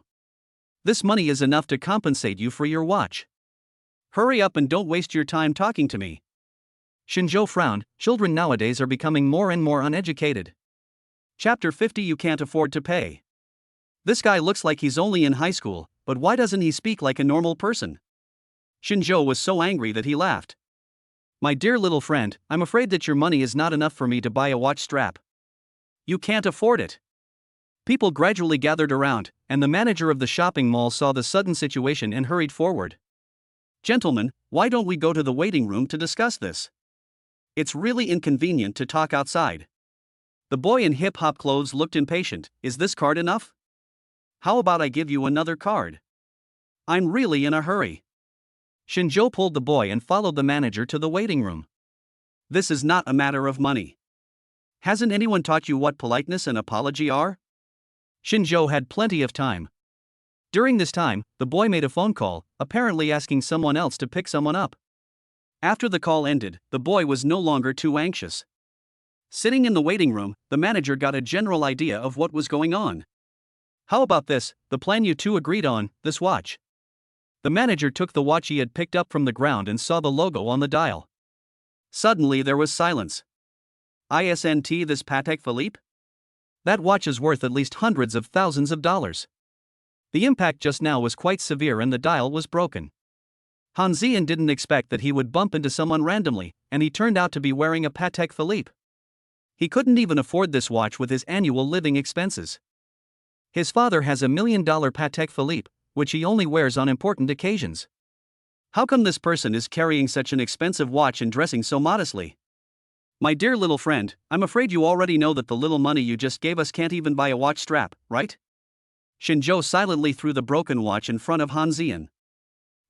This money is enough to compensate you for your watch. Hurry up and don't waste your time talking to me. Shinzhou frowned. Children nowadays are becoming more and more uneducated. Chapter 50. You can't afford to pay. This guy looks like he's only in high school, but why doesn't he speak like a normal person? Shinzhou was so angry that he laughed. My dear little friend, I'm afraid that your money is not enough for me to buy a watch strap. You can't afford it. People gradually gathered around, and the manager of the shopping mall saw the sudden situation and hurried forward. Gentlemen, why don't we go to the waiting room to discuss this? It's really inconvenient to talk outside. The boy in hip-hop clothes looked impatient. Is this card enough? How about I give you another card? I'm really in a hurry. Shinzhou pulled the boy and followed the manager to the waiting room. This is not a matter of money. Hasn't anyone taught you what politeness and apology are? Shinzhou had plenty of time. During this time, the boy made a phone call, apparently asking someone else to pick someone up. After the call ended, the boy was no longer too anxious. Sitting in the waiting room, the manager got a general idea of what was going on. How about this, the plan you two agreed on, this watch? The manager took the watch he had picked up from the ground and saw the logo on the dial. Suddenly there was silence. Isn't this Patek Philippe? That watch is worth at least hundreds of thousands of dollars. The impact just now was quite severe and the dial was broken. Han Zian didn't expect that he would bump into someone randomly, and he turned out to be wearing a Patek Philippe. He couldn't even afford this watch with his annual living expenses. His father has $1 million Patek Philippe, which he only wears on important occasions. How come this person is carrying such an expensive watch and dressing so modestly? My dear little friend, I'm afraid you already know that the little money you just gave us can't even buy a watch strap, right? Shinjo silently threw the broken watch in front of Han Zian.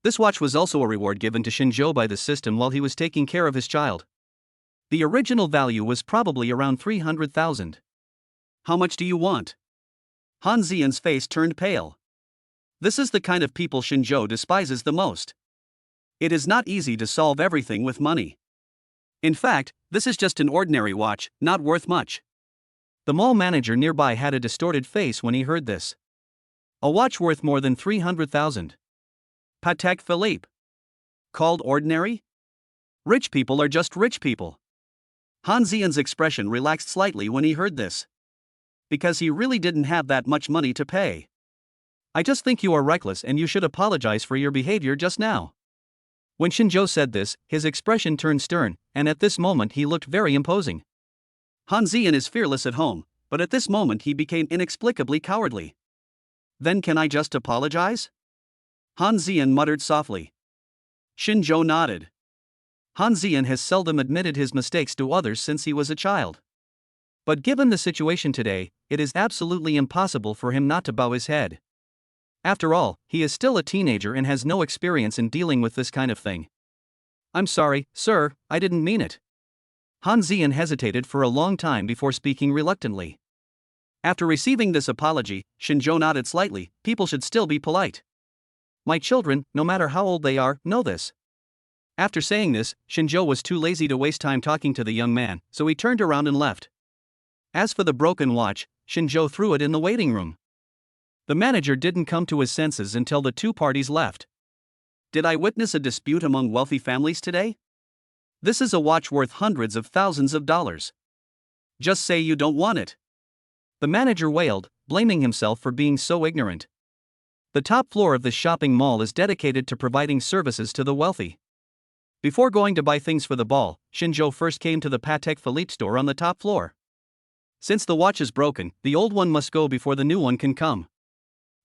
This watch was also a reward given to Shinjo by the system while he was taking care of his child. The original value was probably around 300,000. How much do you want? Han Zian's face turned pale. This is the kind of people Shinjo despises the most. It is not easy to solve everything with money. In fact, this is just an ordinary watch, not worth much. The mall manager nearby had a distorted face when he heard this. A watch worth more than 300,000. Patek Philippe. Called ordinary? Rich people are just rich people. Han Zian's expression relaxed slightly when he heard this. Because he really didn't have that much money to pay. I just think you are reckless and you should apologize for your behavior just now. When Shinjo said this, his expression turned stern, and at this moment he looked very imposing. Han Zian is fearless at home, but at this moment he became inexplicably cowardly. Then can I just apologize? Han Zian muttered softly. Shinjo nodded. Han Zian has seldom admitted his mistakes to others since he was a child. But given the situation today, it is absolutely impossible for him not to bow his head. After all, he is still a teenager and has no experience in dealing with this kind of thing. I'm sorry, sir, I didn't mean it. Han Zian hesitated for a long time before speaking reluctantly. After receiving this apology, Shinjo nodded slightly. People should still be polite. My children, no matter how old they are, know this. After saying this, Shinjo was too lazy to waste time talking to the young man, so he turned around and left. As for the broken watch, Shinjo threw it in the waiting room. The manager didn't come to his senses until the two parties left. Did I witness a dispute among wealthy families today? This is a watch worth hundreds of thousands of dollars. Just say you don't want it. The manager wailed, blaming himself for being so ignorant. The top floor of this shopping mall is dedicated to providing services to the wealthy. Before going to buy things for the ball, Shinjo first came to the Patek Philippe store on the top floor. Since the watch is broken, the old one must go before the new one can come.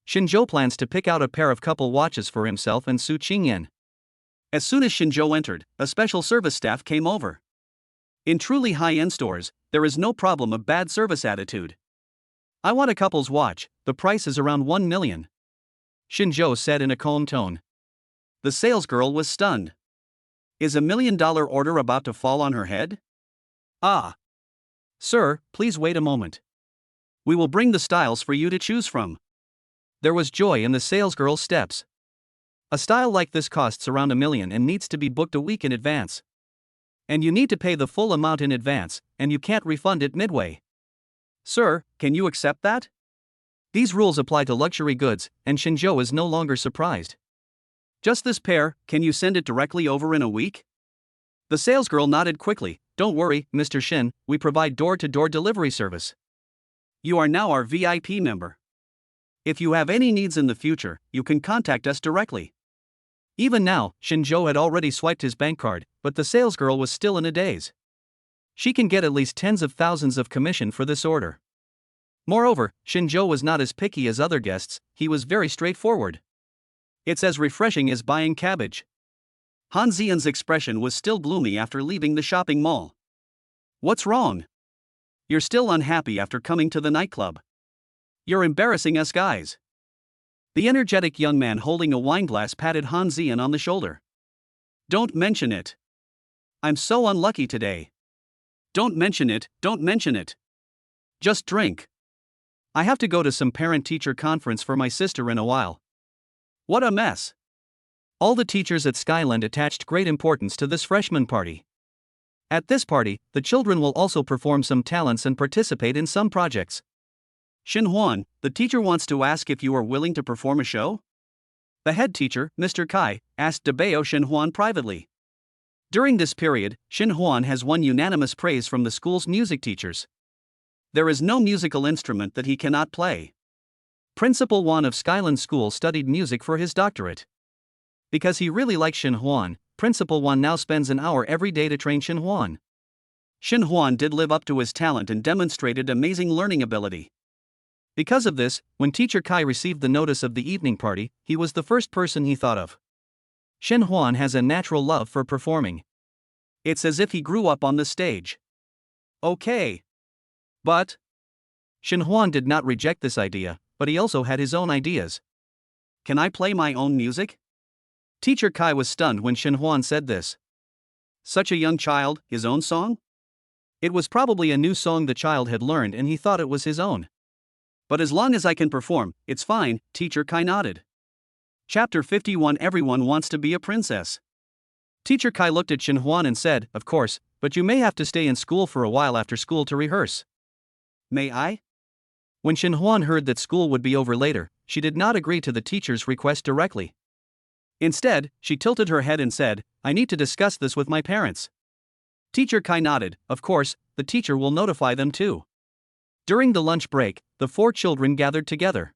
Shinjo plans to pick out a pair of couple watches for himself and Su Qingyan. As soon as Shinjo entered, a special service staff came over. In truly high-end stores, there is no problem of bad service attitude. I want a couple's watch, the price is around 1 million. Shinjo said in a calm tone. The salesgirl was stunned. Is $1 million order about to fall on her head? Ah. Sir, please wait a moment. We will bring the styles for you to choose from. There was joy in the salesgirl's steps. A style like this costs around $1 million and needs to be booked a week in advance. And you need to pay the full amount in advance, and you can't refund it midway. Sir, can you accept that? These rules apply to luxury goods, and Shinjo is no longer surprised. Just this pair, can you send it directly over in a week? The salesgirl nodded quickly. Don't worry, Mr. Shin, we provide door-to-door delivery service. You are now our VIP member. If you have any needs in the future, you can contact us directly. Even now, Shinjo had already swiped his bank card, but the salesgirl was still in a daze. She can get at least tens of thousands of commission for this order. Moreover, Shinjo was not as picky as other guests, he was very straightforward. It's as refreshing as buying cabbage. Han Zian's expression was still gloomy after leaving the shopping mall. What's wrong? You're still unhappy after coming to the nightclub. You're embarrassing us guys. The energetic young man holding a wineglass patted Han Zian on the shoulder. Don't mention it. I'm so unlucky today. Don't mention it, don't mention it. Just drink. I have to go to some parent-teacher conference for my sister in a while. What a mess. All the teachers at Skyland attached great importance to this freshman party. At this party, the children will also perform some talents and participate in some projects. Shin Huan, the teacher wants to ask if you are willing to perform a show? The head teacher, Mr. Kai, asked Debao Shin Huan privately. During this period, Shin Huan has won unanimous praise from the school's music teachers. There is no musical instrument that he cannot play. Principal Wan of Skyland School studied music for his doctorate. Because he really likes Shin Huan, Principal Wan now spends an hour every day to train Shin Huan. Shin Huan did live up to his talent and demonstrated amazing learning ability. Because of this, when Teacher Kai received the notice of the evening party, he was the first person he thought of. Shin Huan has a natural love for performing. It's as if he grew up on the stage. Okay. But Shin Huan did not reject this idea, but he also had his own ideas. Can I play my own music? Teacher Kai was stunned when Shin Huan said this. Such a young child, his own song? It was probably a new song the child had learned and he thought it was his own. But as long as I can perform, it's fine, Teacher Kai nodded. Chapter 51 Everyone wants to be a princess. Teacher Kai looked at Shin Huan and said, of course, but you may have to stay in school for a while after school to rehearse. May I? When Shin Huan heard that school would be over later, she did not agree to the teacher's request directly. Instead, she tilted her head and said, I need to discuss this with my parents. Teacher Kai nodded, of course, the teacher will notify them too. During the lunch break, the 4 children gathered together.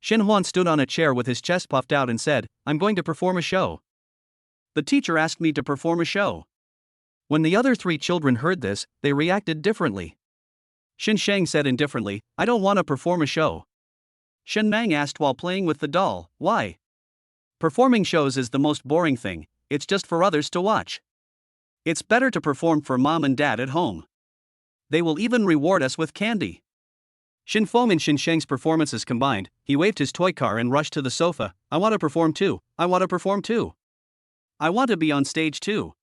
Shin Huan stood on a chair with his chest puffed out and said, I'm going to perform a show. The teacher asked me to perform a show. When the other 3 children heard this, they reacted differently. Shin Sheng said indifferently, I don't want to perform a show. Shin Mang asked while playing with the doll, why? Performing shows is the most boring thing, it's just for others to watch. It's better to perform for mom and dad at home. They will even reward us with candy. Shin Feng and Shin Sheng's performances combined, he waved his toy car and rushed to the sofa. I want to perform too, I want to perform too. I want to be on stage too.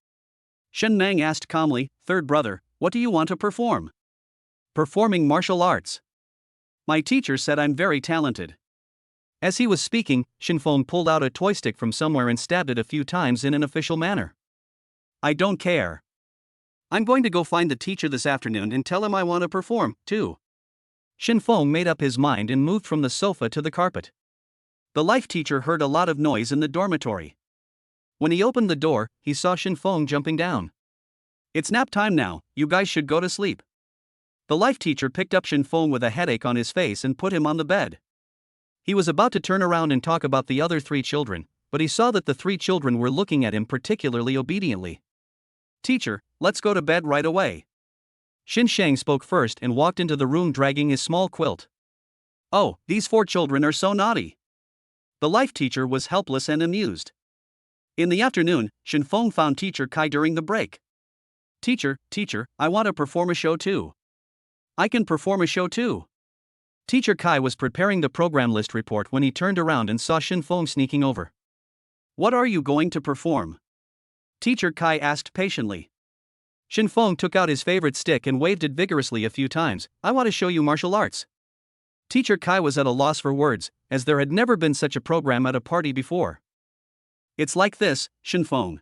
Shin Mang asked calmly, third brother, what do you want to perform? Performing martial arts. My teacher said I'm very talented. As he was speaking, Shin Feng pulled out a toy stick from somewhere and stabbed it a few times in an official manner. I don't care. I'm going to go find the teacher this afternoon and tell him I want to perform, too. Shin Feng made up his mind and moved from the sofa to the carpet. The life teacher heard a lot of noise in the dormitory. When he opened the door, he saw Shin Feng jumping down. It's nap time now, you guys should go to sleep. The life teacher picked up Shin Feng with a headache on his face and put him on the bed. He was about to turn around and talk about the other 3 children, but he saw that the 3 children were looking at him particularly obediently. Teacher, let's go to bed right away. Shin Sheng spoke first and walked into the room dragging his small quilt. Oh, these 4 children are so naughty. The life teacher was helpless and amused. In the afternoon, Shin Feng found Teacher Kai during the break. Teacher, I want to perform a show too. I can perform a show too. Teacher Kai was preparing the program list report when he turned around and saw Shin Feng sneaking over. What are you going to perform? Teacher Kai asked patiently. Shin Feng took out his favorite stick and waved it vigorously a few times. I want to show you martial arts. Teacher Kai was at a loss for words, as there had never been such a program at a party before. It's like this, Shin Feng.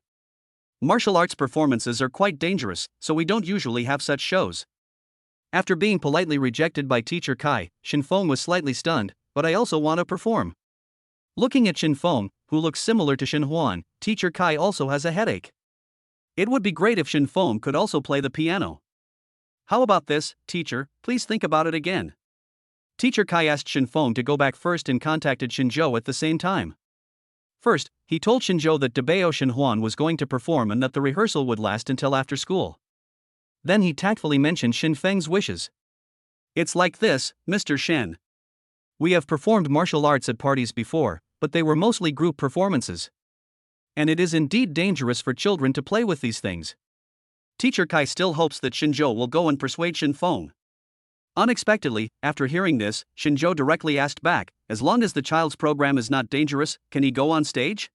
Martial arts performances are quite dangerous, so we don't usually have such shows. After being politely rejected by Teacher Kai, Shin Feng was slightly stunned, but I also want to perform. Looking at Shin Feng, who looks similar to Shin Huan, Teacher Kai also has a headache. It would be great if Shin Feng could also play the piano. How about this, teacher, please think about it again. Teacher Kai asked Shin Feng to go back first and contacted Shin Zhou at the same time. First, he told Shin Zhou that Debao Shin Huan was going to perform and that the rehearsal would last until after school. Then he tactfully mentioned Shin Feng's wishes. It's like this, Mr. Shen. We have performed martial arts at parties before, but they were mostly group performances. And it is indeed dangerous for children to play with these things. Teacher Kai still hopes that Shin Zhou will go and persuade Shin Feng. Unexpectedly, after hearing this, Shin Zhou directly asked back, as long as the child's program is not dangerous, can he go on stage?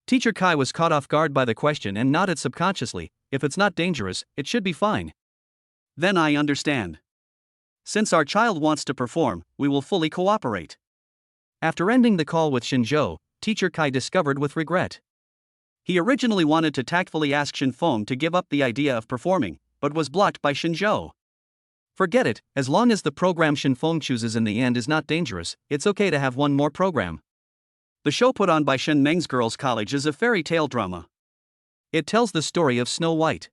Teacher Kai was caught off guard by the question and nodded subconsciously, if it's not dangerous, it should be fine. Then I understand. Since our child wants to perform, we will fully cooperate. After ending the call with Shin Zhou, Teacher Kai discovered with regret. He originally wanted to tactfully ask Shin Feng to give up the idea of performing, but was blocked by Shin Zhou. Forget it, as long as the program Shin Feng chooses in the end is not dangerous, it's okay to have one more program. The show put on by Shen Meng's Girls' College is a fairy tale drama. It tells the story of Snow White.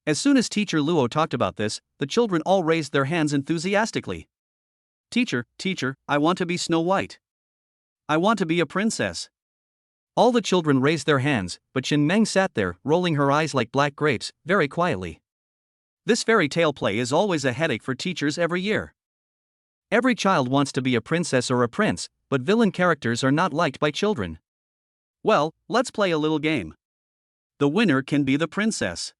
As soon as Teacher Luo talked about this, the children all raised their hands enthusiastically. Teacher, I want to be Snow White. I want to be a princess. All the children raised their hands, but Shin Meng sat there, rolling her eyes like black grapes, very quietly. This fairy tale play is always a headache for teachers every year. Every child wants to be a princess or a prince, but villain characters are not liked by children. Well, let's play a little game. The winner can be the princess.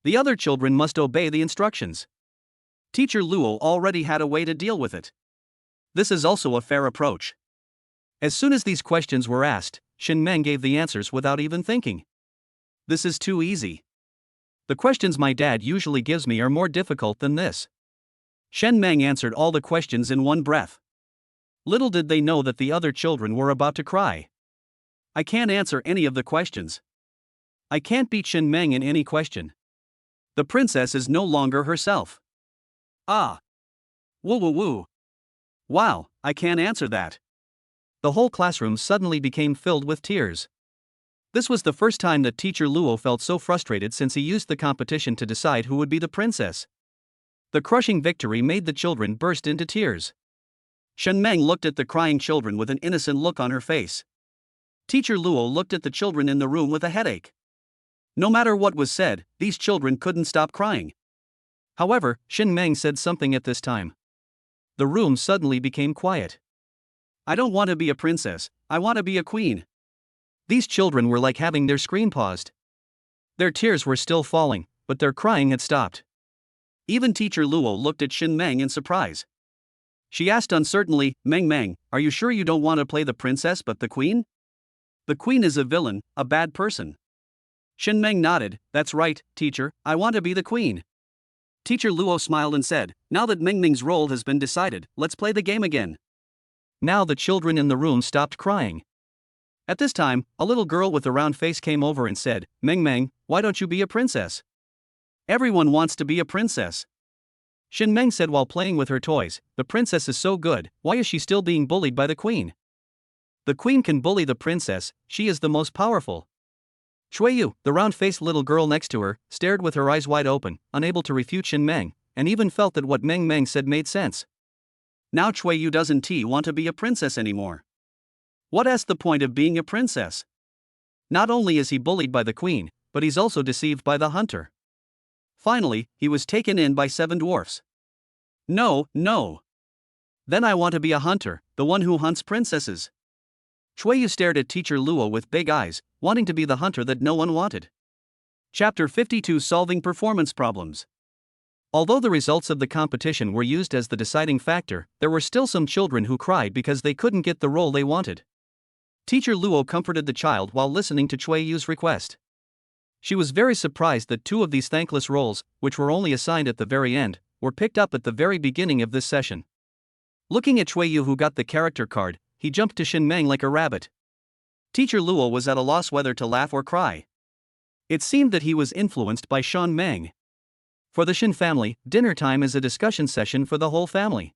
The other children must obey the instructions. Teacher Luo already had a way to deal with it. This is also a fair approach. As soon as these questions were asked, Shin Meng gave the answers without even thinking. This is too easy. The questions my dad usually gives me are more difficult than this. Shen Meng answered all the questions in one breath. Little did they know that the other children were about to cry. I can't answer any of the questions. I can't beat Shin Meng in any question. The princess is no longer herself. Ah. Woo woo woo. Wow, I can't answer that. The whole classroom suddenly became filled with tears. This was the first time that Teacher Luo felt so frustrated since he used the competition to decide who would be the princess. The crushing victory made the children burst into tears. Shen Meng looked at the crying children with an innocent look on her face. Teacher Luo looked at the children in the room with a headache. No matter what was said, these children couldn't stop crying. However, Shin Meng said something at this time. The room suddenly became quiet. I don't want to be a princess, I want to be a queen. These children were like having their screen paused. Their tears were still falling, but their crying had stopped. Even Teacher Luo looked at Shin Meng in surprise. She asked uncertainly, Meng, are you sure you don't want to play the princess but the queen? The queen is a villain, a bad person. Shin Meng nodded, that's right, teacher, I want to be the queen. Teacher Luo smiled and said, now that Meng's role has been decided, let's play the game again. Now the children in the room stopped crying. At this time, a little girl with a round face came over and said, Meng, why don't you be a princess? Everyone wants to be a princess. Shin Meng said while playing with her toys, the princess is so good, why is she still being bullied by the queen? The queen can bully the princess, she is the most powerful. Shuiyu, the round-faced little girl next to her, stared with her eyes wide open, unable to refute Shin Meng, and even felt that what Meng said made sense. Now Shuiyu doesn't want to be a princess anymore. What is the point of being a princess? Not only is he bullied by the queen, but he's also deceived by the hunter. Finally, he was taken in by 7 dwarfs. No. Then I want to be a hunter, the one who hunts princesses. Shuiyu stared at Teacher Luo with big eyes, wanting to be the hunter that no one wanted. Chapter 52 Solving Performance Problems. Although the results of the competition were used as the deciding factor, there were still some children who cried because they couldn't get the role they wanted. Teacher Luo comforted the child while listening to Shuiyu's request. She was very surprised that 2 of these thankless roles, which were only assigned at the very end, were picked up at the very beginning of this session. Looking at Shuiyu who got the character card, he jumped to Shin Meng like a rabbit. Teacher Luo was at a loss whether to laugh or cry. It seemed that he was influenced by Shin Meng. For the Shin family, dinner time is a discussion session for the whole family.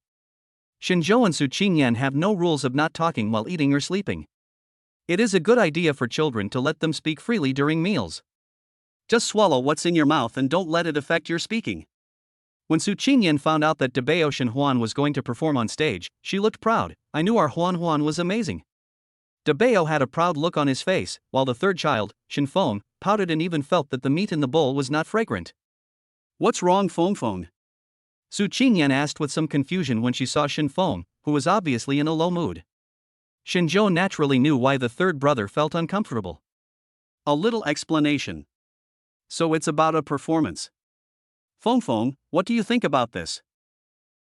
Shinzhou and Su Qingyan have no rules of not talking while eating or sleeping. It is a good idea for children to let them speak freely during meals. Just swallow what's in your mouth and don't let it affect your speaking. When Su Qingyan found out that Dabao Shin Huan was going to perform on stage, she looked proud. I knew our Huan was amazing. Dabao had a proud look on his face, while the third child, Shin Feng, pouted and even felt that the meat in the bowl was not fragrant. What's wrong, Feng? Su Qingyan asked with some confusion when she saw Shin Feng, who was obviously in a low mood. Shinzhou naturally knew why the third brother felt uncomfortable. A little explanation. So it's about a performance. Feng, what do you think about this?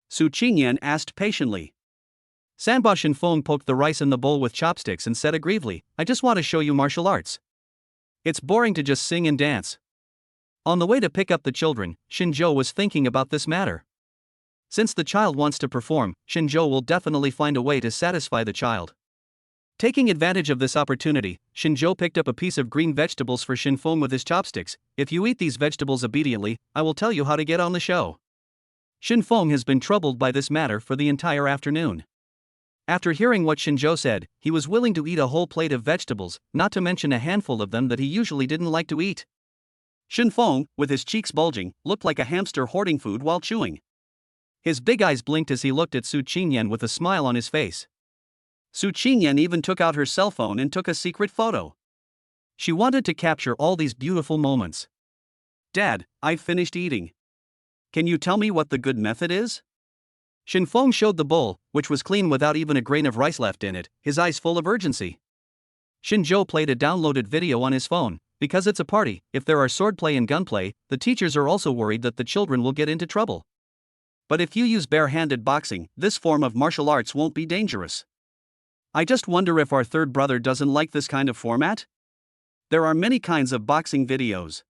Su Qingyan asked patiently. Sanba Shin Feng poked the rice in the bowl with chopsticks and said aggrievedly, I just want to show you martial arts. It's boring to just sing and dance. On the way to pick up the children, Shinzhou was thinking about this matter. Since the child wants to perform, Shinzhou will definitely find a way to satisfy the child. Taking advantage of this opportunity, Shinzhou picked up a piece of green vegetables for Shin Feng with his chopsticks. If you eat these vegetables obediently, I will tell you how to get on the show. Shin Feng has been troubled by this matter for the entire afternoon. After hearing what Shinzhou said, he was willing to eat a whole plate of vegetables, not to mention a handful of them that he usually didn't like to eat. Shin Feng, with his cheeks bulging, looked like a hamster hoarding food while chewing. His big eyes blinked as he looked at Su Qingyan with a smile on his face. Su Qingyan even took out her cell phone and took a secret photo. She wanted to capture all these beautiful moments. Dad, I've finished eating. Can you tell me what the good method is? Shinfeng showed the bowl, which was clean without even a grain of rice left in it, his eyes full of urgency. Shinzhou played a downloaded video on his phone. Because it's a party, if there are swordplay and gunplay, the teachers are also worried that the children will get into trouble. But if you use bare-handed boxing, this form of martial arts won't be dangerous. I just wonder if our third brother doesn't like this kind of format? There are many kinds of boxing videos.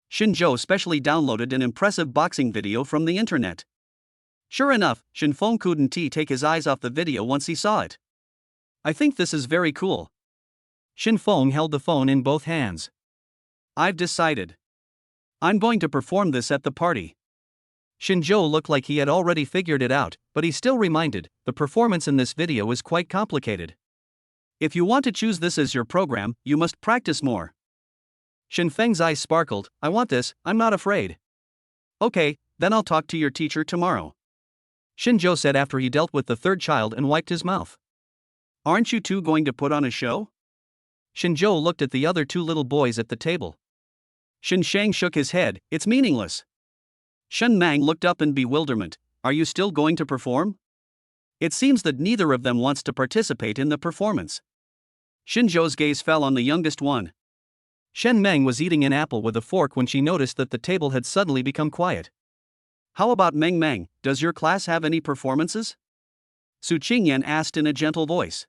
Shinzhou specially downloaded an impressive boxing video from the internet. Sure enough, Shinfeng couldn't take his eyes off the video once he saw it. I think this is very cool. Shinfeng held the phone in both hands. I've decided. I'm going to perform this at the party. Shinzhou looked like he had already figured it out, but he still reminded, the performance in this video is quite complicated. If you want to choose this as your program, you must practice more. Shinfeng's eyes sparkled. I want this, I'm not afraid. Okay, then I'll talk to your teacher tomorrow. Shinzhou said after he dealt with the third child and wiped his mouth. Aren't you two going to put on a show? Shinzhou looked at the other two little boys at the table. Shin Shang shook his head. It's meaningless. Shen Mang looked up in bewilderment. Are you still going to perform? It seems that neither of them wants to participate in the performance. Shinzhou's gaze fell on the youngest one. Shen Meng was eating an apple with a fork when she noticed that the table had suddenly become quiet. How about Meng Meng, does your class have any performances? Su Qingyan asked in a gentle voice.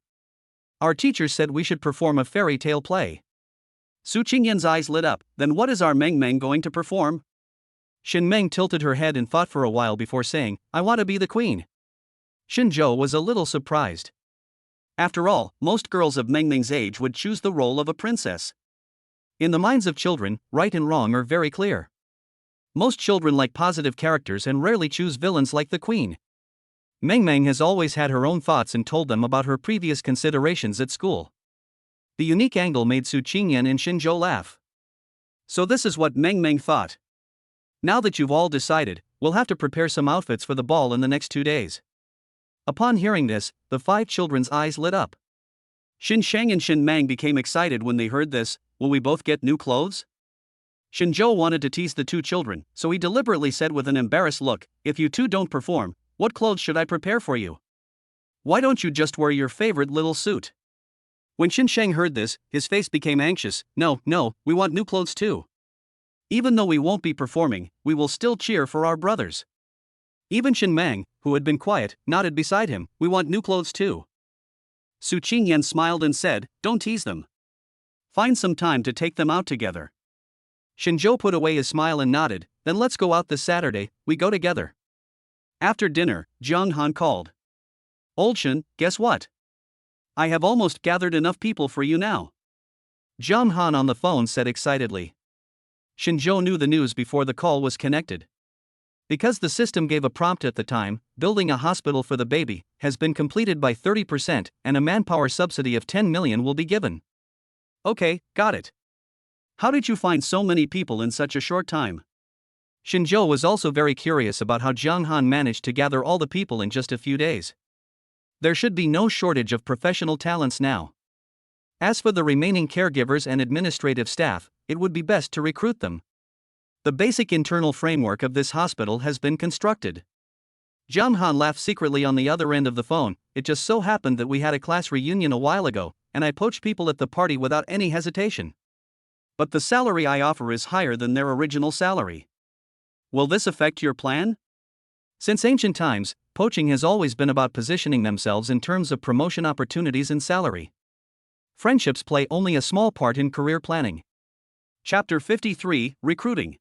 Our teacher said we should perform a fairy tale play. Su Qingyan's eyes lit up. Then what is our Meng Meng going to perform? Shin Meng tilted her head and thought for a while before saying, I want to be the queen. Shinzhou was a little surprised. After all, most girls of Meng Meng's age would choose the role of a princess. In the minds of children, right and wrong are very clear. Most children like positive characters and rarely choose villains like the queen. Meng Meng has always had her own thoughts and told them about her previous considerations at school. The unique angle made Su Qingyan and Shinzhou laugh. So this is what Meng Meng thought. Now that you've all decided, we'll have to prepare some outfits for the ball in the next 2 days. Upon hearing this, the 5 children's eyes lit up. Shin Shang and Shin Mang became excited when they heard this. Will we both get new clothes? Shinzhou wanted to tease the 2 children, so he deliberately said with an embarrassed look, if you two don't perform, what clothes should I prepare for you? Why don't you just wear your favorite little suit? When Shin Shang heard this, his face became anxious. No, we want new clothes too. Even though we won't be performing, we will still cheer for our brothers. Even Shin Mang, who had been quiet, nodded beside him. We want new clothes too. Su Qingyan smiled and said, don't tease them. Find some time to take them out together. Shinzhou put away his smile and nodded. Then let's go out this Saturday, we go together. After dinner, Jiang Han called. Old Shen, guess what? I have almost gathered enough people for you now. Jiang Han on the phone said excitedly. Shinzhou knew the news before the call was connected. Because the system gave a prompt at the time, building a hospital for the baby has been completed by 30% and a manpower subsidy of 10 million will be given. Okay, got it. How did you find so many people in such a short time? Shinzhou was also very curious about how Jiang Han managed to gather all the people in just a few days. There should be no shortage of professional talents now. As for the remaining caregivers and administrative staff, it would be best to recruit them. The basic internal framework of this hospital has been constructed. Jiang Han laughed secretly on the other end of the phone. It just so happened that we had a class reunion a while ago, and I poached people at the party without any hesitation. But the salary I offer is higher than their original salary. Will this affect your plan? Since ancient times, poaching has always been about positioning themselves in terms of promotion opportunities and salary. Friendships play only a small part in career planning. Chapter 53, Recruiting.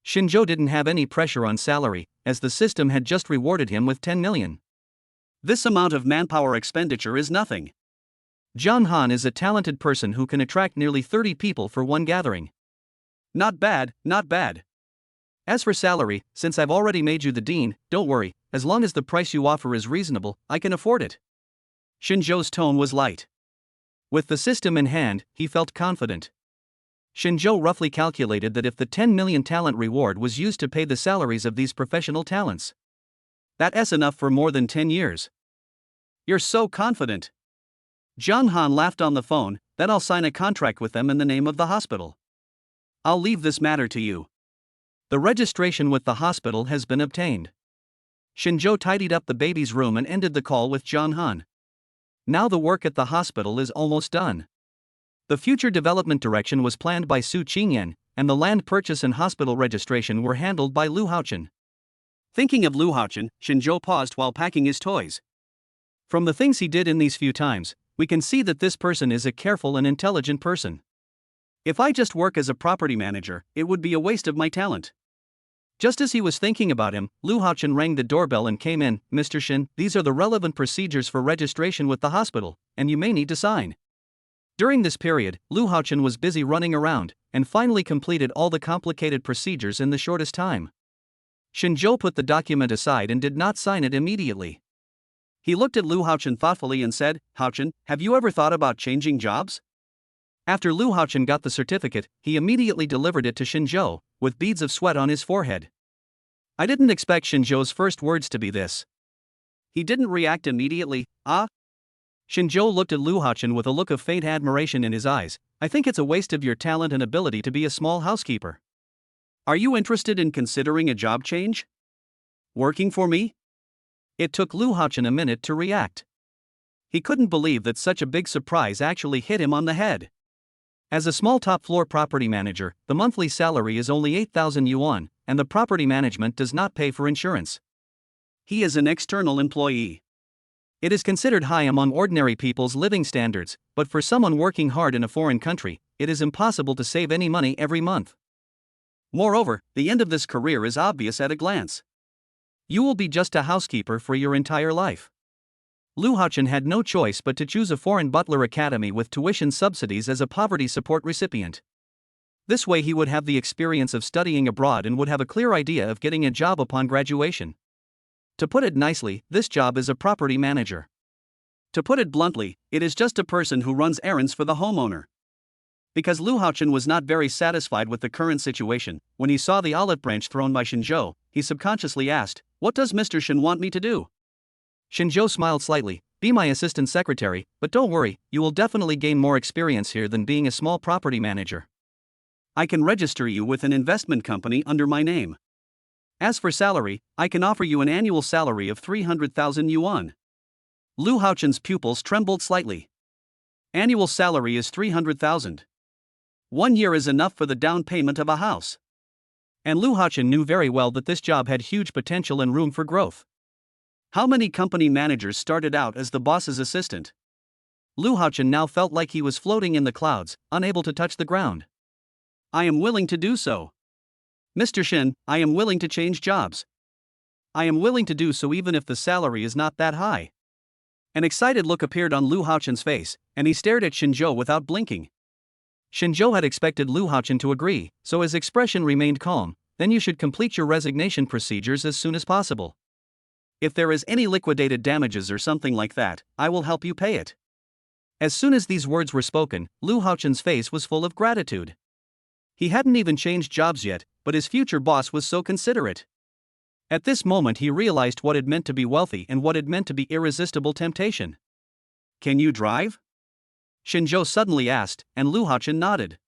Shinzhou didn't have any pressure on salary, as the system had just rewarded him with 10 million. This amount of manpower expenditure is nothing. Jiang Han is a talented person who can attract nearly 30 people for one gathering. Not bad, not bad. As for salary, since I've already made you the dean, don't worry, as long as the price you offer is reasonable, I can afford it. Shinzhou's tone was light. With the system in hand, he felt confident. Shinzhou roughly calculated that if the 10 million talent reward was used to pay the salaries of these professional talents, that's enough for more than 10 years. You're so confident. Zhang Han laughed on the phone. Then I'll sign a contract with them in the name of the hospital. I'll leave this matter to you. The registration with the hospital has been obtained. Shinjo tidied up the baby's room and ended the call with Zhang Han. Now the work at the hospital is almost done. The future development direction was planned by Su Qingyan, and the land purchase and hospital registration were handled by Lu Haochen. Thinking of Lu Haochen, Shinjo paused while packing his toys. From the things he did in these few times, we can see that this person is a careful and intelligent person. If I just work as a property manager, it would be a waste of my talent. Just as he was thinking about him, Lu Haochen rang the doorbell and came in. Mr. Shin, these are the relevant procedures for registration with the hospital, and you may need to sign. During this period, Lu Haochen was busy running around, and finally completed all the complicated procedures in the shortest time. Shinjo put the document aside and did not sign it immediately. He looked at Lu Haochen thoughtfully and said, Haochen, have you ever thought about changing jobs? After Lu Haochen got the certificate, he immediately delivered it to Shinjo, with beads of sweat on his forehead. I didn't expect Shinjo's first words to be this. He didn't react immediately. Ah? Shinjo looked at Lu Haochen with a look of faint admiration in his eyes. I think it's a waste of your talent and ability to be a small housekeeper. Are you interested in considering a job change? Working for me? It took Lu Haochen a minute to react. He couldn't believe that such a big surprise actually hit him on the head. As a small top-floor property manager, the monthly salary is only 8,000 yuan, and the property management does not pay for insurance. He is an external employee. It is considered high among ordinary people's living standards, but for someone working hard in a foreign country, it is impossible to save any money every month. Moreover, the end of this career is obvious at a glance. You will be just a housekeeper for your entire life. Lu Haochen had no choice but to choose a foreign butler academy with tuition subsidies as a poverty support recipient. This way he would have the experience of studying abroad and would have a clear idea of getting a job upon graduation. To put it nicely, this job is a property manager. To put it bluntly, it is just a person who runs errands for the homeowner. Because Lu Haochen was not very satisfied with the current situation, when he saw the olive branch thrown by Shinjo, he subconsciously asked, What does Mr. Shin want me to do? Shinjo smiled slightly. Be my assistant secretary, but don't worry, you will definitely gain more experience here than being a small property manager. I can register you with an investment company under my name. As for salary, I can offer you an annual salary of 300,000 yuan. Lu Haochen's pupils trembled slightly. Annual salary is 300,000. 1 year is enough for the down payment of a house. And Lu Haochen knew very well that this job had huge potential and room for growth. How many company managers started out as the boss's assistant? Lu Haochen now felt like he was floating in the clouds, unable to touch the ground. I am willing to do so. Mr. Shin, I am willing to change jobs. I am willing to do so even if the salary is not that high. An excited look appeared on Lu Haochen's face, and he stared at Shinjo without blinking. Shinjo had expected Lu Haochen to agree, so his expression remained calm. Then you should complete your resignation procedures as soon as possible. If there is any liquidated damages or something like that, I will help you pay it. As soon as these words were spoken, Lu Haochen's face was full of gratitude. He hadn't even changed jobs yet, but his future boss was so considerate. At this moment he realized what it meant to be wealthy and what it meant to be irresistible temptation. Can you drive? Shinjo suddenly asked, and Lu Haochen nodded.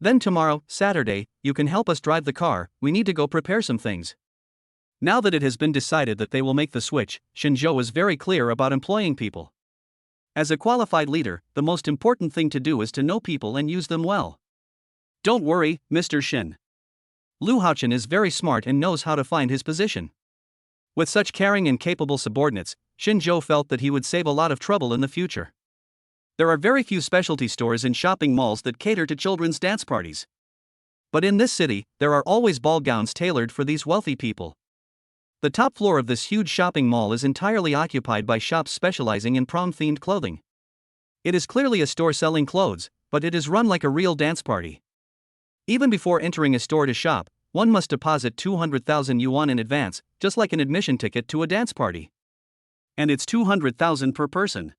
Then tomorrow, Saturday, you can help us drive the car. We need to go prepare some things. Now that it has been decided that they will make the switch, Shinjo was very clear about employing people. As a qualified leader, the most important thing to do is to know people and use them well. Don't worry, Mr. Shin. Lu Haochen is very smart and knows how to find his position. With such caring and capable subordinates, Shinjo felt that he would save a lot of trouble in the future. There are very few specialty stores in shopping malls that cater to children's dance parties. But in this city, there are always ball gowns tailored for these wealthy people. The top floor of this huge shopping mall is entirely occupied by shops specializing in prom-themed clothing. It is clearly a store selling clothes, but it is run like a real dance party. Even before entering a store to shop, one must deposit 200,000 yuan in advance, just like an admission ticket to a dance party. And it's 200,000 per person.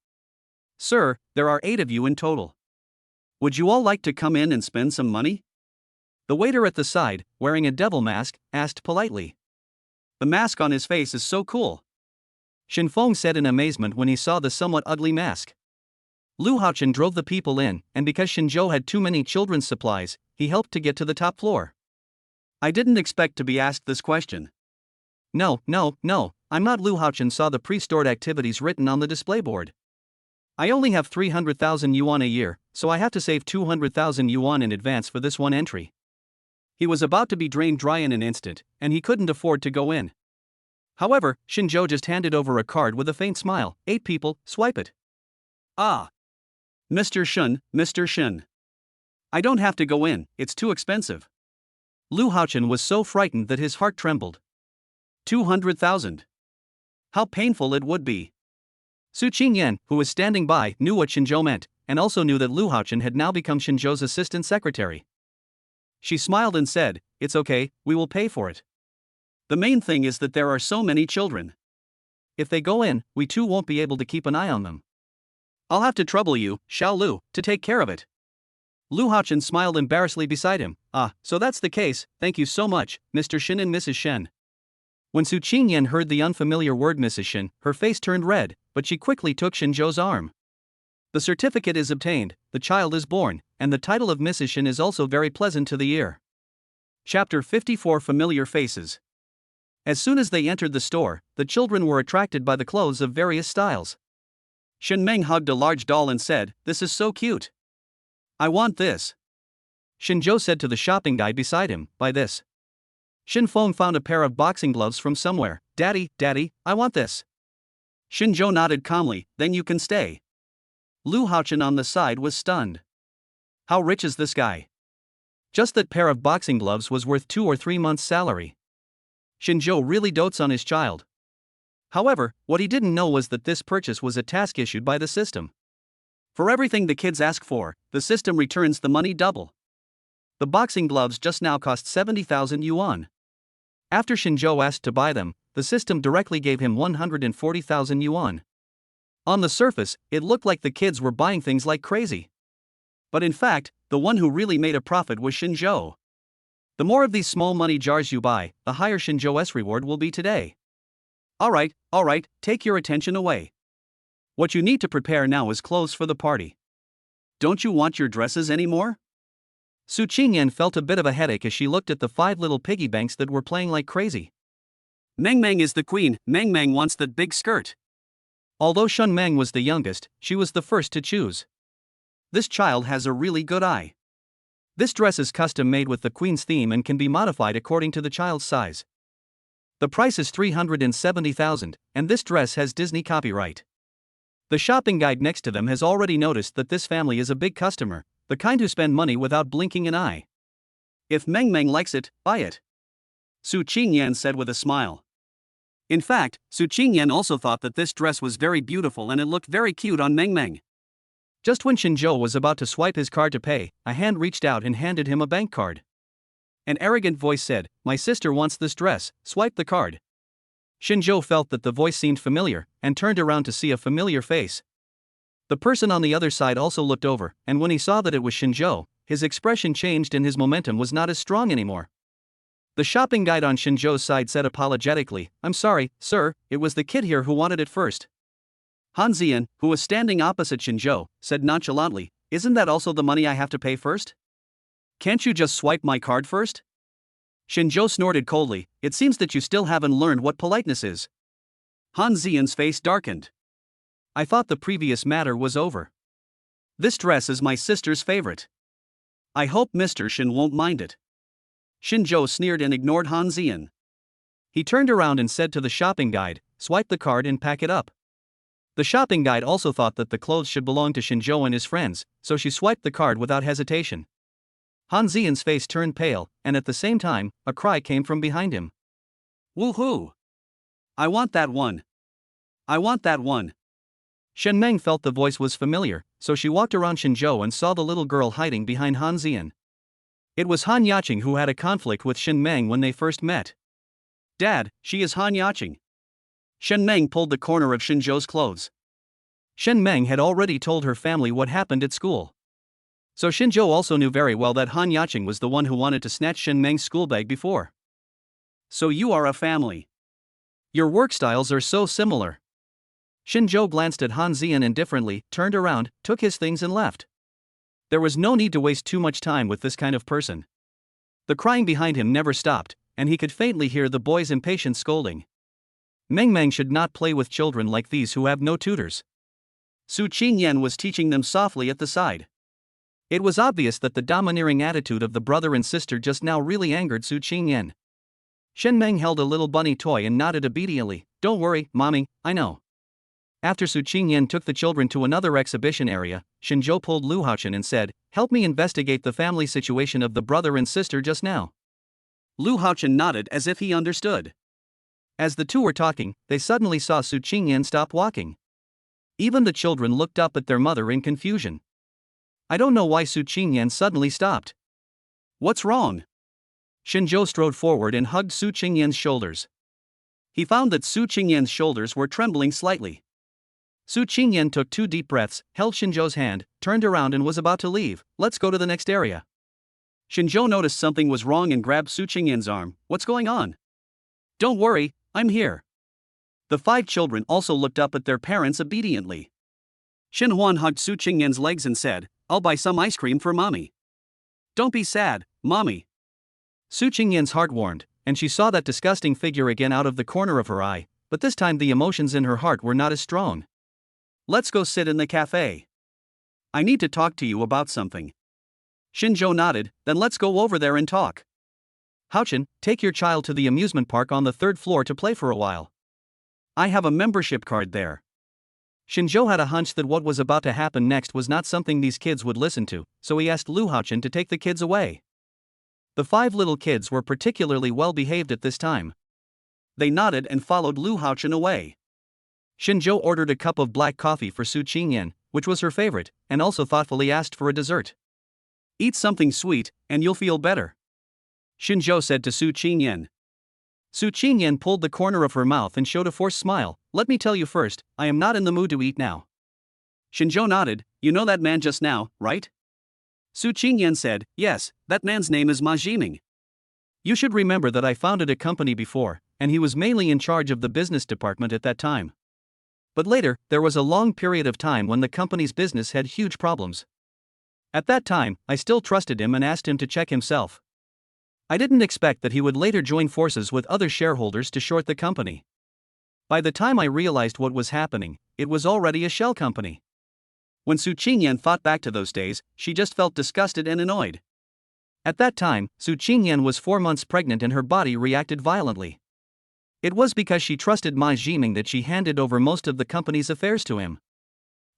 Sir, there are 8 of you in total. Would you all like to come in and spend some money? The waiter at the side, wearing a devil mask, asked politely. The mask on his face is so cool. Shin Feng said in amazement when he saw the somewhat ugly mask. Lu Haochen drove the people in, and because Shinzhou had too many children's supplies, he helped to get to the top floor. I didn't expect to be asked this question. No, I'm not. Lu Haochen saw the pre-stored activities written on the display board. I only have 300,000 yuan a year, so I have to save 200,000 yuan in advance for this one entry. He was about to be drained dry in an instant, and he couldn't afford to go in. However, Shinzhou just handed over a card with a faint smile. 8 people, swipe it. Ah. Mr. Shen. I don't have to go in, it's too expensive. Lu Haochen was so frightened that his heart trembled. 200,000. How painful it would be. Su Qingyan, who was standing by, knew what Shinzhou meant, and also knew that Lu Haochen had now become Shinzhou's assistant secretary. She smiled and said, "It's okay, we will pay for it. The main thing is that there are so many children. If they go in, we too won't be able to keep an eye on them. I'll have to trouble you, Xiao Lu, to take care of it." Lu Haochen smiled embarrassedly beside him. "Ah, so that's the case, thank you so much, Mr. Shen and Mrs. Shen." When Su Qingyan heard the unfamiliar word Mrs. Shen, her face turned red, but she quickly took Shinzhou's arm. The certificate is obtained, the child is born, and the title of Mrs. Shen is also very pleasant to the ear. Chapter 54 Familiar Faces. As soon as they entered the store, the children were attracted by the clothes of various styles. Shen Meng hugged a large doll and said, "This is so cute. I want this." Shinzhou said to the shopping guy beside him, "Buy this." Shin Feng found a pair of boxing gloves from somewhere. Daddy, I want this." Shinzhou nodded calmly, "Then you can stay." Lu Haochen on the side was stunned. How rich is this guy? Just that pair of boxing gloves was worth 2 or 3 months' salary. Shinzhou really dotes on his child. However, what he didn't know was that this purchase was a task issued by the system. For everything the kids ask for, the system returns the money double. The boxing gloves just now cost 70,000 yuan. After Shinzhou asked to buy them, the system directly gave him 140,000 yuan. On the surface, it looked like the kids were buying things like crazy. But in fact, the one who really made a profit was Shinzhou. The more of these small money jars you buy, the higher Shinzhou's reward will be today. All right, take your attention away. What you need to prepare now is clothes for the party. Don't you want your dresses anymore? Su Qingyan felt a bit of a headache as she looked at the 5 little piggy banks that were playing like crazy. Meng is the queen, Meng wants that big skirt. Although Shen Meng was the youngest, she was the first to choose. This child has a really good eye. This dress is custom made with the queen's theme and can be modified according to the child's size. The price is 370,000, and this dress has Disney copyright. The shopping guide next to them has already noticed that this family is a big customer, the kind who spend money without blinking an eye. If Meng likes it, buy it. Su Qingyan said with a smile. In fact, Su Qingyan also thought that this dress was very beautiful and it looked very cute on Meng. Just when Shinzhou was about to swipe his card to pay, a hand reached out and handed him a bank card. An arrogant voice said, "My sister wants this dress, swipe the card." Shinzhou felt that the voice seemed familiar, and turned around to see a familiar face. The person on the other side also looked over, and when he saw that it was Shinzhou, his expression changed and his momentum was not as strong anymore. The shopping guide on Shinzhou's side said apologetically, "I'm sorry, sir, it was the kid here who wanted it first." Han Zian, who was standing opposite Shinzhou, said nonchalantly, "Isn't that also the money I have to pay first? Can't you just swipe my card first?" Shinzhou snorted coldly, "It seems that you still haven't learned what politeness is." Han Zian's face darkened. "I thought the previous matter was over. This dress is my sister's favorite. I hope Mr. Shen won't mind it." Shinzhou sneered and ignored Han Zian. He turned around and said to the shopping guide, "Swipe the card and pack it up." The shopping guide also thought that the clothes should belong to Shinzhou and his friends, so she swiped the card without hesitation. Han Zian's face turned pale, and at the same time, a cry came from behind him. "Woohoo! I want that one! I want that one!" Shen Meng felt the voice was familiar, so she walked around Shinzhou and saw the little girl hiding behind Han Zian. It was Han Yaqing who had a conflict with Shen Meng when they first met. "Dad, she is Han Yaqing." Shen Meng pulled the corner of Shinzhou's clothes. Shen Meng had already told her family what happened at school. So Shinzhou also knew very well that Han Yaqing was the one who wanted to snatch Shen Meng's school bag before. "So you are a family. Your work styles are so similar." Shinjo glanced at Han Zian indifferently, turned around, took his things and left. There was no need to waste too much time with this kind of person. The crying behind him never stopped, and he could faintly hear the boy's impatient scolding. Meng Meng should not play with children like these who have no tutors. Su Qingyan was teaching them softly at the side. It was obvious that the domineering attitude of the brother and sister just now really angered Su Qingyan. Shen Meng held a little bunny toy and nodded obediently. "Don't worry, mommy, I know." After Su Qingyan took the children to another exhibition area, Shinjo pulled Lu Haochen and said, "Help me investigate the family situation of the brother and sister just now." Lu Haochen nodded as if he understood. As the two were talking, they suddenly saw Su Qingyan stop walking. Even the children looked up at their mother in confusion. I don't know why Su Qingyan suddenly stopped. "What's wrong?" Shinjo strode forward and hugged Su Qingyan's shoulders. He found that Su Qingyan's shoulders were trembling slightly. Su Qingyan took 2 deep breaths, held Shinjo's hand, turned around and was about to leave. "Let's go to the next area." Shinjo noticed something was wrong and grabbed Su Qingyan's arm. "What's going on?" "Don't worry, I'm here." The 5 children also looked up at their parents obediently. Shin Huan hugged Su Qingyan's legs and said, "I'll buy some ice cream for mommy." "Don't be sad, mommy." Su Qingyan's heart warmed, and she saw that disgusting figure again out of the corner of her eye, but this time the emotions in her heart were not as strong. "Let's go sit in the cafe. I need to talk to you about something." Shinjo nodded. "Then let's go over there and talk." "Haochen, take your child to the amusement park on the 3rd floor to play for a while. I have a membership card there." Shinjo had a hunch that what was about to happen next was not something these kids would listen to, so he asked Lu Haochen to take the kids away. The 5 little kids were particularly well behaved at this time. They nodded and followed Lu Haochen away. Shinjo ordered a cup of black coffee for Su Qingyan, which was her favorite, and also thoughtfully asked for a dessert. "Eat something sweet, and you'll feel better," Shinjo said to Su Qingyan. Su Qingyan pulled the corner of her mouth and showed a forced smile. "Let me tell you first, I am not in the mood to eat now." Shinjo nodded. "You know that man just now, right?" Su Qingyan said, "Yes, that man's name is Ma Jiming. You should remember that I founded a company before, and he was mainly in charge of the business department at that time. But later, there was a long period of time when the company's business had huge problems. At that time, I still trusted him and asked him to check himself. I didn't expect that he would later join forces with other shareholders to short the company. By the time I realized what was happening, it was already a shell company." When Su Qingyan thought back to those days, she just felt disgusted and annoyed. At that time, Su Qingyan was 4 months pregnant and her body reacted violently. It was because she trusted Ma Jiming that she handed over most of the company's affairs to him.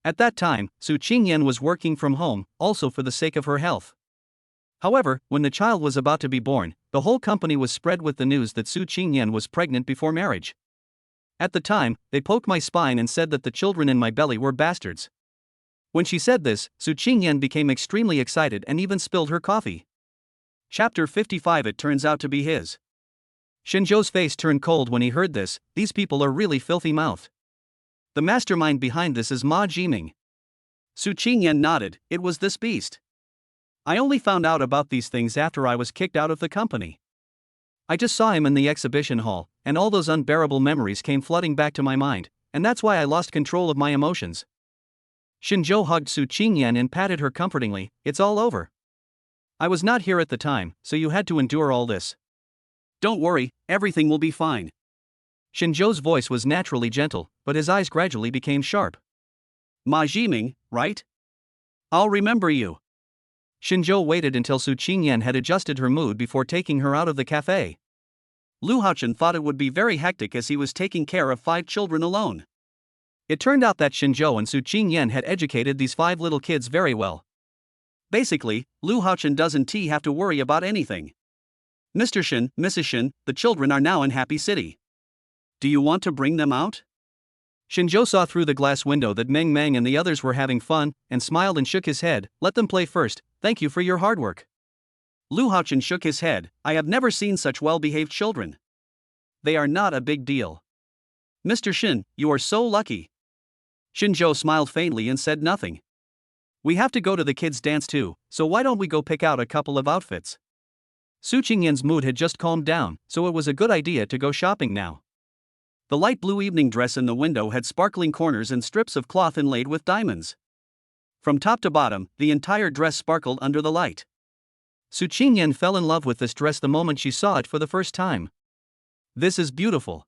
At that time, Su Qingyan was working from home, also for the sake of her health. However, when the child was about to be born, the whole company was spread with the news that Su Qingyan was pregnant before marriage. At the time, they poked my spine and said that the children in my belly were bastards. When she said this, Su Qingyan became extremely excited and even spilled her coffee. Chapter 55. It turns out to be his. Shinjo's face turned cold when he heard this. These people are really filthy-mouthed. The mastermind behind this is Ma Jiming. Su Qingyan nodded. It was this beast. I only found out about these things after I was kicked out of the company. I just saw him in the exhibition hall, and all those unbearable memories came flooding back to my mind, and that's why I lost control of my emotions. Shinjo hugged Su Qingyan and patted her comfortingly. "It's all over. I was not here at the time, so you had to endure all this. Don't worry, everything will be fine." Shinjo's voice was naturally gentle, but his eyes gradually became sharp. "Ma Jiming, right? I'll remember you." Shinjo waited until Su Qingyan had adjusted her mood before taking her out of the cafe. Lu Haochen thought it would be very hectic as he was taking care of 5 children alone. It turned out that Shinjo and Su Qingyan had educated these 5 little kids very well. Basically, Lu Haochen doesn't have to worry about anything. "Mr. Shin, Mrs. Shin, the children are now in Happy City. Do you want to bring them out?" Shinjo saw through the glass window that Meng Meng and the others were having fun, and smiled and shook his head. "Let them play first, thank you for your hard work." Lu Haochen shook his head. "I have never seen such well-behaved children. They are not a big deal." "Mr. Shin, you are so lucky." Shinjo smiled faintly and said nothing. "We have to go to the kids' dance too, so why don't we go pick out a couple of outfits?" Su Qingyan's mood had just calmed down, so it was a good idea to go shopping now. The light blue evening dress in the window had sparkling corners and strips of cloth inlaid with diamonds. From top to bottom, the entire dress sparkled under the light. Su Qingyan fell in love with this dress the moment she saw it for the first time. This is beautiful.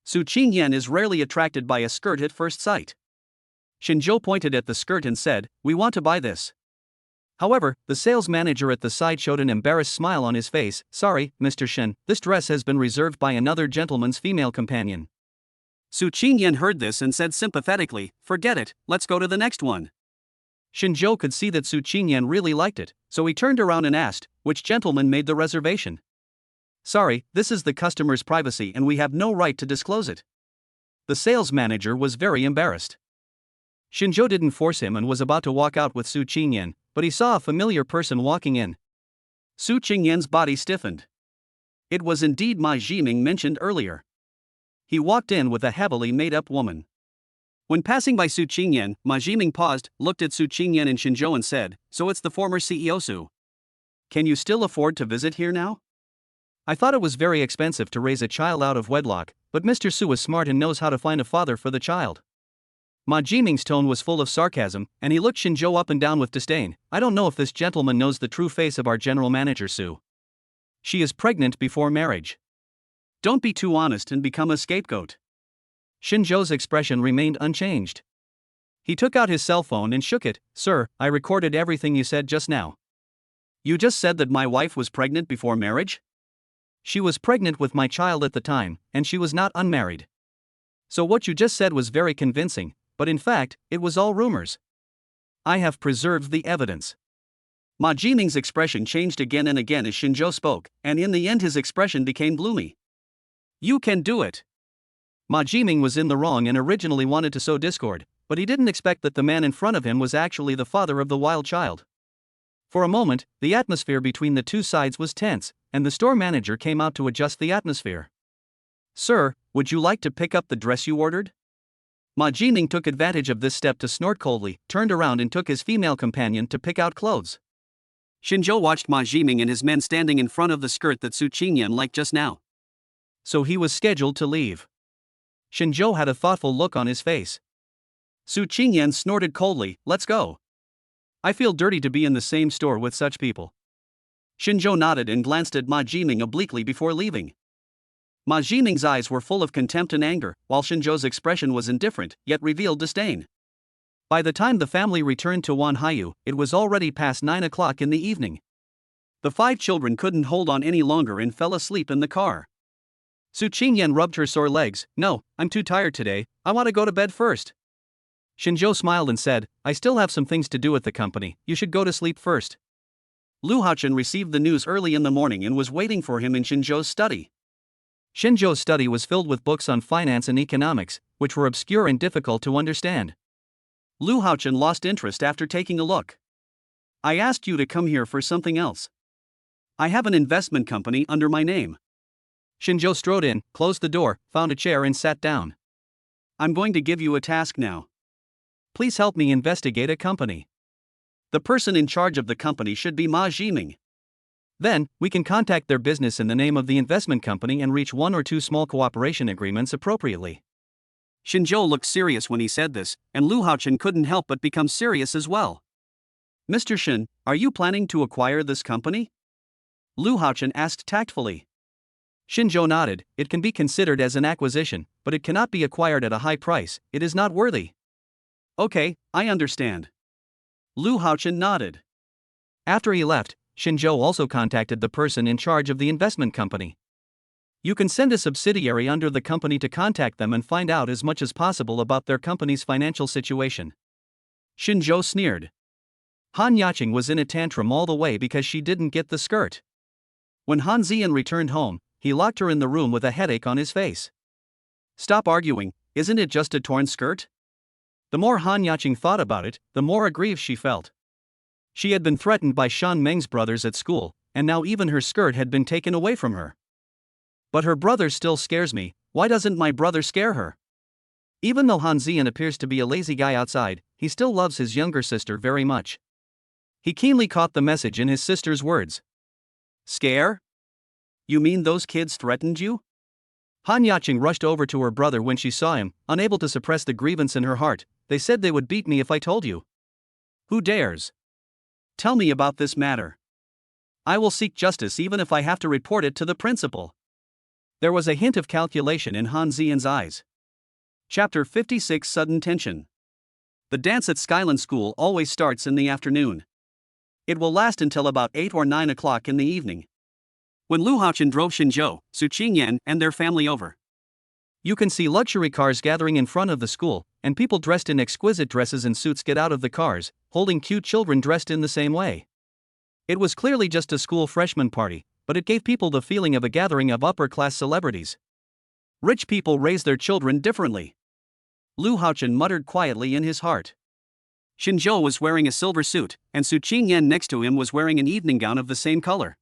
Su Qingyan is rarely attracted by a skirt at first sight. Xinzhou pointed at the skirt and said, "We want to buy this." However, the sales manager at the side showed an embarrassed smile on his face. "Sorry, Mr. Shen, this dress has been reserved by another gentleman's female companion." Su Qingyan heard this and said sympathetically, "Forget it, let's go to the next one." Xinzhou could see that Su Qingyan really liked it, so he turned around and asked, "Which gentleman made the reservation?" "Sorry, this is the customer's privacy and we have no right to disclose it." The sales manager was very embarrassed. Xinzhou didn't force him and was about to walk out with Su Qingyan, but he saw a familiar person walking in. Su Qingyan's body stiffened. It was indeed Ma Jiming mentioned earlier. He walked in with a heavily made-up woman. When passing by Su Qingyan, Ma Jiming paused, looked at Su Qingyan and Xinzhou and said, "So it's the former CEO Su. Can you still afford to visit here now?" "I thought it was very expensive to raise a child out of wedlock, but Mr. Su is smart and knows how to find a father for the child." Ma Jiming's tone was full of sarcasm, and he looked Xinzhou up and down with disdain. "I don't know if this gentleman knows the true face of our general manager Su. She is pregnant before marriage." "Don't be too honest and become a scapegoat." Xinzhou's expression remained unchanged. He took out his cell phone and shook it. "Sir, I recorded everything you said just now." "You just said that my wife was pregnant before marriage?" "She was pregnant with my child at the time, and she was not unmarried. So what you just said was very convincing, but in fact, it was all rumors. I have preserved the evidence." Ma Jiming's expression changed again and again as Xinzhou spoke, and in the end his expression became gloomy. "You can do it." Ma Jiming was in the wrong and originally wanted to sow discord, but he didn't expect that the man in front of him was actually the father of the wild child. For a moment, the atmosphere between the two sides was tense, and the store manager came out to adjust the atmosphere. "Sir, would you like to pick up the dress you ordered?" Ma Jiming took advantage of this step to snort coldly, turned around and took his female companion to pick out clothes. Xinzhou watched Ma Jiming and his men standing in front of the skirt that Su Qingyan liked just now. So he was scheduled to leave. Xinzhou had a thoughtful look on his face. Su Qingyan snorted coldly, "Let's go. I feel dirty to be in the same store with such people." Xinzhou nodded and glanced at Ma Jiming obliquely before leaving. Ma Jiming's eyes were full of contempt and anger, while Xinzhou's expression was indifferent, yet revealed disdain. By the time the family returned to Wanhaiyu, it was already past 9 o'clock in the evening. The 5 children couldn't hold on any longer and fell asleep in the car. Su Qingyan rubbed her sore legs. "No, I'm too tired today, I want to go to bed first." Xinzhou smiled and said, "I still have some things to do at the company, you should go to sleep first." Lu Haochen received the news early in the morning and was waiting for him in Xinzhou's study. Xinzhou's study was filled with books on finance and economics, which were obscure and difficult to understand. Lu Haochen lost interest after taking a look. "I asked you to come here for something else. I have an investment company under my name." Xinzhou strode in, closed the door, found a chair and sat down. "I'm going to give you a task now. Please help me investigate a company. The person in charge of the company should be Ma Jiming. Then, we can contact their business in the name of the investment company and reach 1 or 2 small cooperation agreements appropriately." Xinzhou looked serious when he said this, and Lu Haochen couldn't help but become serious as well. "Mr. Shen, are you planning to acquire this company?" Lu Haochen asked tactfully. Xinzhou nodded. "It can be considered as an acquisition, but it cannot be acquired at a high price, it is not worthy." "Okay, I understand." Lu Haochen nodded. After he left, Xinzhou also contacted the person in charge of the investment company. "You can send a subsidiary under the company to contact them and find out as much as possible about their company's financial situation." Xinzhou sneered. Han Yaqing was in a tantrum all the way because she didn't get the skirt. When Han Ziyan returned home, he locked her in the room with a headache on his face. "Stop arguing, isn't it just a torn skirt?" The more Han Yaqing thought about it, the more aggrieved she felt. She had been threatened by Shan Meng's brothers at school, and now even her skirt had been taken away from her. "But her brother still scares me, why doesn't my brother scare her?" Even though Han Ziyan appears to be a lazy guy outside, he still loves his younger sister very much. He keenly caught the message in his sister's words. "Scare? You mean those kids threatened you?" Han Yacheng rushed over to her brother when she saw him, unable to suppress the grievance in her heart. They said they would beat me if I told you. Who dares? Tell me about this matter. I will seek justice even if I have to report it to the principal. There was a hint of calculation in Han Zian's eyes. Chapter 56 Sudden Tension. The dance at Skyland School always starts in the afternoon. It will last until about 8 or 9 o'clock in the evening. When Lu Haochen drove Xinzhou, Su Qingyan, and their family over, you can see luxury cars gathering in front of the school, and people dressed in exquisite dresses and suits get out of the cars, holding cute children dressed in the same way. It was clearly just a school freshman party, but it gave people the feeling of a gathering of upper-class celebrities. Rich people raise their children differently, Lu Haochen muttered quietly in his heart. Xinzhou was wearing a silver suit, and Su Qingyan next to him was wearing an evening gown of the same color.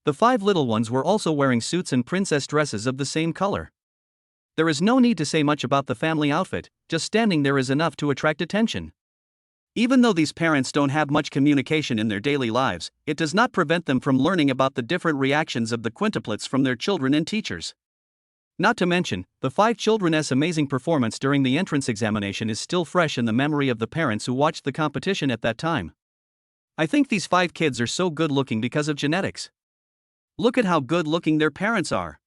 The 5 little ones were also wearing suits and princess dresses of the same color. There is no need to say much about the family outfit, just standing there is enough to attract attention. Even though these parents don't have much communication in their daily lives, it does not prevent them from learning about the different reactions of the quintuplets from their children and teachers. Not to mention, the 5 children's amazing performance during the entrance examination is still fresh in the memory of the parents who watched the competition at that time. I think these 5 kids are so good looking because of genetics. Look at how good looking their parents are.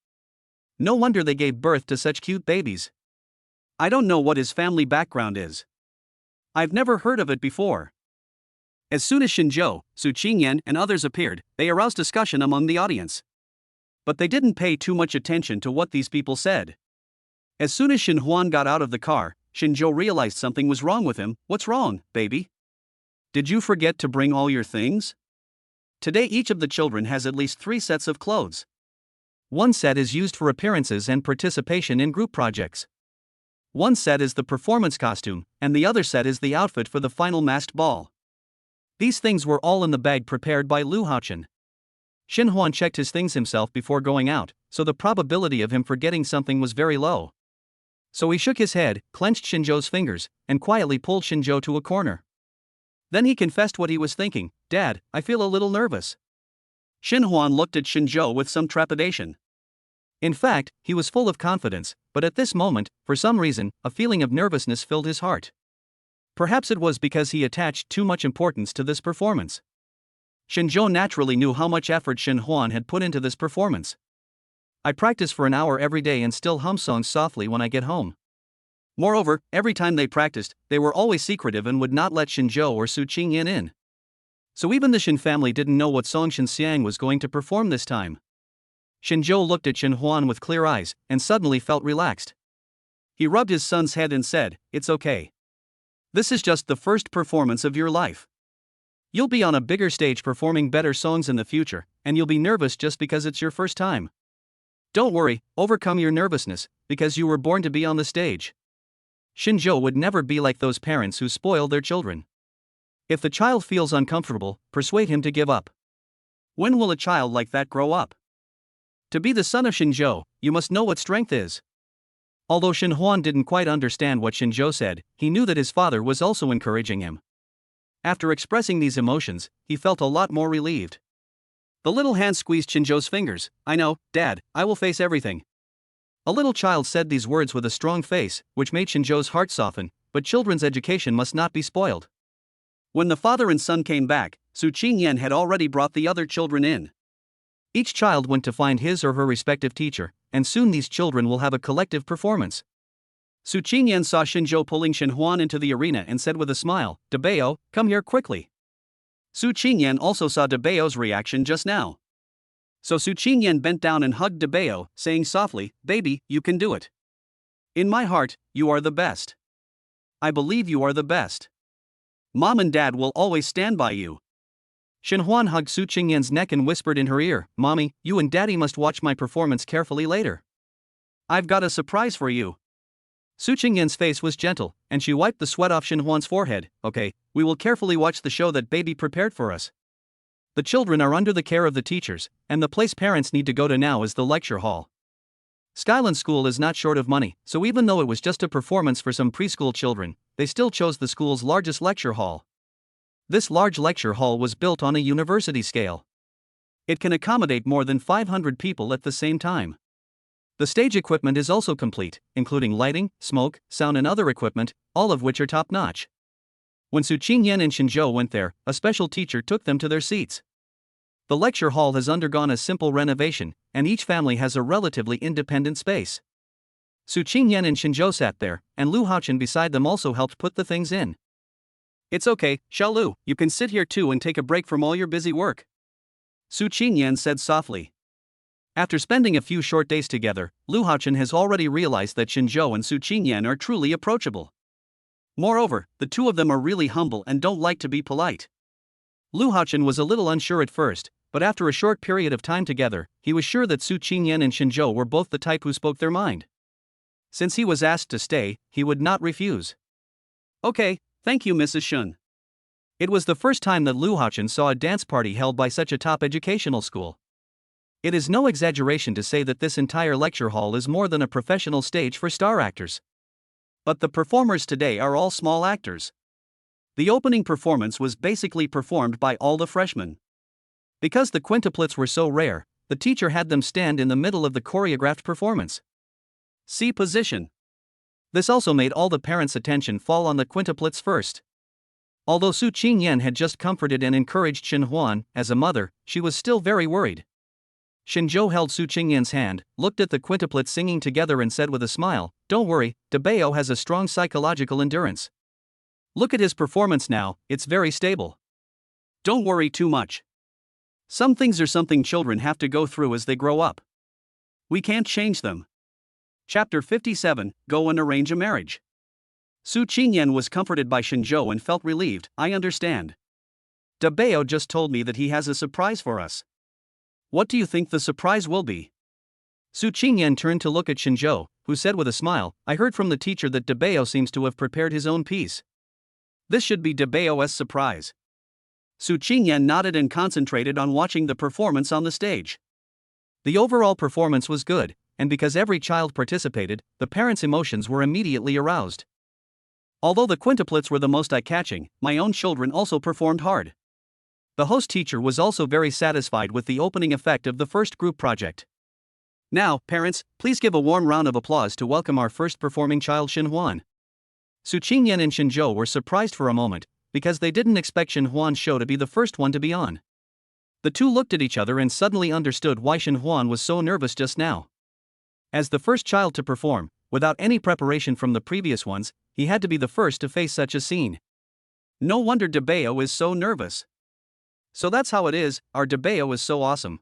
No wonder they gave birth to such cute babies. I don't know what his family background is. I've never heard of it before. As soon as Xinzhou, Su Qingyan, and others appeared, they aroused discussion among the audience. But they didn't pay too much attention to what these people said. As soon as Xin Huan got out of the car, Xinzhou realized something was wrong with him. What's wrong, baby? Did you forget to bring all your things? Today each of the children has at least 3 sets of clothes. One set is used for appearances and participation in group projects. One set is the performance costume, and the other set is the outfit for the final masked ball. These things were all in the bag prepared by Lu Haochen. Xin Huan checked his things himself before going out, so the probability of him forgetting something was very low. So he shook his head, clenched Xinzhou's fingers, and quietly pulled Xinzhou to a corner. Then he confessed what he was thinking. Dad, I feel a little nervous. Xin Huan looked at Xinzhou with some trepidation. In fact, he was full of confidence, but at this moment, for some reason, a feeling of nervousness filled his heart. Perhaps it was because he attached too much importance to this performance. Xinzhou naturally knew how much effort Xin Huan had put into this performance. I practice for an hour every day and still hum songs softly when I get home. Moreover, every time they practiced, they were always secretive and would not let Xinzhou or Su Qingyan in. So even the Xin family didn't know what song Xin Xiang was going to perform this time. Xinzhou looked at Xin Huan with clear eyes, and suddenly felt relaxed. He rubbed his son's head and said, "It's okay. This is just the first performance of your life. You'll be on a bigger stage performing better songs in the future, and you'll be nervous just because it's your first time. Don't worry, overcome your nervousness, because you were born to be on the stage." Xinzhou would never be like those parents who spoil their children. If the child feels uncomfortable, persuade him to give up. When will a child like that grow up? To be the son of Xinzhou, you must know what strength is. Although Xin Huan didn't quite understand what Xinzhou said, he knew that his father was also encouraging him. After expressing these emotions, he felt a lot more relieved. The little hand squeezed Xinzhou's fingers. "I know, Dad, I will face everything." A little child said these words with a strong face, which made Xinzhou's heart soften, but children's education must not be spoiled. When the father and son came back, Su Qingyan had already brought the other children in. Each child went to find his or her respective teacher, and soon these children will have a collective performance. Su Qingyan saw Xinzhou pulling Xin Huan into the arena and said with a smile, "Debeo, come here quickly." Su Qingyan also saw Debeo's reaction just now. So Su Qingyan bent down and hugged Debeo, saying softly, "Baby, you can do it. In my heart, you are the best. I believe you are the best. Mom and Dad will always stand by you." Xin Huan hugged Su Qingyan's neck and whispered in her ear, "Mommy, you and Daddy must watch my performance carefully later. I've got a surprise for you." Su Qingyan's face was gentle, and she wiped the sweat off Xin Huan's forehead. "Okay, we will carefully watch the show that baby prepared for us. The children are under the care of the teachers, and the place parents need to go to now is the lecture hall. Skyland School is not short of money, so even though it was just a performance for some preschool children, they still chose the school's largest lecture hall. This large lecture hall was built on a university scale. It can accommodate more than 500 people at the same time. The stage equipment is also complete, including lighting, smoke, sound and other equipment, all of which are top-notch. When Su Qingyan and Shinzhou went there, a special teacher took them to their seats. The lecture hall has undergone a simple renovation, and each family has a relatively independent space. Su Qingyan and Shinzhou sat there, and Lu Haochen beside them also helped put the things in. It's okay, Xiaolu, you can sit here too and take a break from all your busy work, Su Qingyan said softly. After spending a few short days together, Lu Haochen has already realized that Shinzhou and Su Qingyan are truly approachable. Moreover, the two of them are really humble and don't like to be polite. Lu Haochen was a little unsure at first, but after a short period of time together, he was sure that Su Qingyan and Shinzhou were both the type who spoke their mind. Since he was asked to stay, he would not refuse. Okay, thank you, Mrs. Shun. It was the first time that Lu Haochen saw a dance party held by such a top educational school. It is no exaggeration to say that this entire lecture hall is more than a professional stage for star actors. But the performers today are all small actors. The opening performance was basically performed by all the freshmen. Because the quintuplets were so rare, the teacher had them stand in the middle of the choreographed performance. See position. This also made all the parents' attention fall on the quintuplets first. Although Su Qingyan had just comforted and encouraged Shin Huan, as a mother, she was still very worried. Shinzhou held Su Qingyan's hand, looked at the quintuplets singing together and said with a smile, "Don't worry, Dabeo has a strong psychological endurance. Look at his performance now, it's very stable. Don't worry too much. Some things are something children have to go through as they grow up. We can't change them." Chapter 57, Go and Arrange a Marriage. Su Qingyan was comforted by Shinzhou and felt relieved. "I understand. Dabeo just told me that he has a surprise for us. What do you think the surprise will be?" Su Qingyan turned to look at Shinzhou, who said with a smile, "I heard from the teacher that Dabeo seems to have prepared his own piece. This should be Dabeo's surprise." Su Qingyan nodded and concentrated on watching the performance on the stage. The overall performance was good, and because every child participated, the parents' emotions were immediately aroused. Although the quintuplets were the most eye-catching, my own children also performed hard. The host teacher was also very satisfied with the opening effect of the first group project. Now, parents, please give a warm round of applause to welcome our first performing child Shin Huan. Su Qingyan and Shinzhou were surprised for a moment, because they didn't expect Shin Huan's show to be the first one to be on. The two looked at each other and suddenly understood why Shin Huan was so nervous just now. As the first child to perform, without any preparation from the previous ones, he had to be the first to face such a scene. No wonder Dabeo is so nervous. So that's how it is, our Dabeo is so awesome.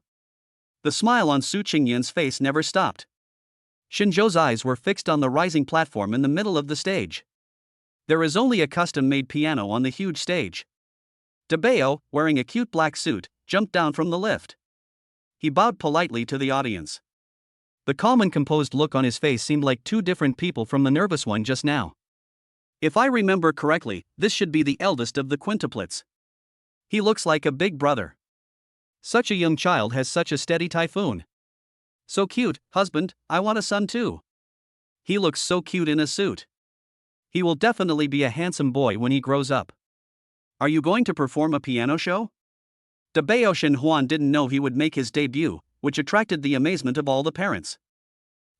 The smile on Su Qingyan's face never stopped. Shinzhou's eyes were fixed on the rising platform in the middle of the stage. There is only a custom-made piano on the huge stage. Dabeo, wearing a cute black suit, jumped down from the lift. He bowed politely to the audience. The calm and composed look on his face seemed like two different people from the nervous one just now. If I remember correctly, this should be the eldest of the quintuplets. He looks like a big brother. Such a young child has such a steady typhoon. So cute, husband, I want a son too. He looks so cute in a suit. He will definitely be a handsome boy when he grows up. Are you going to perform a piano show? Dabeo Shin Huan didn't know he would make his debut, which attracted the amazement of all the parents.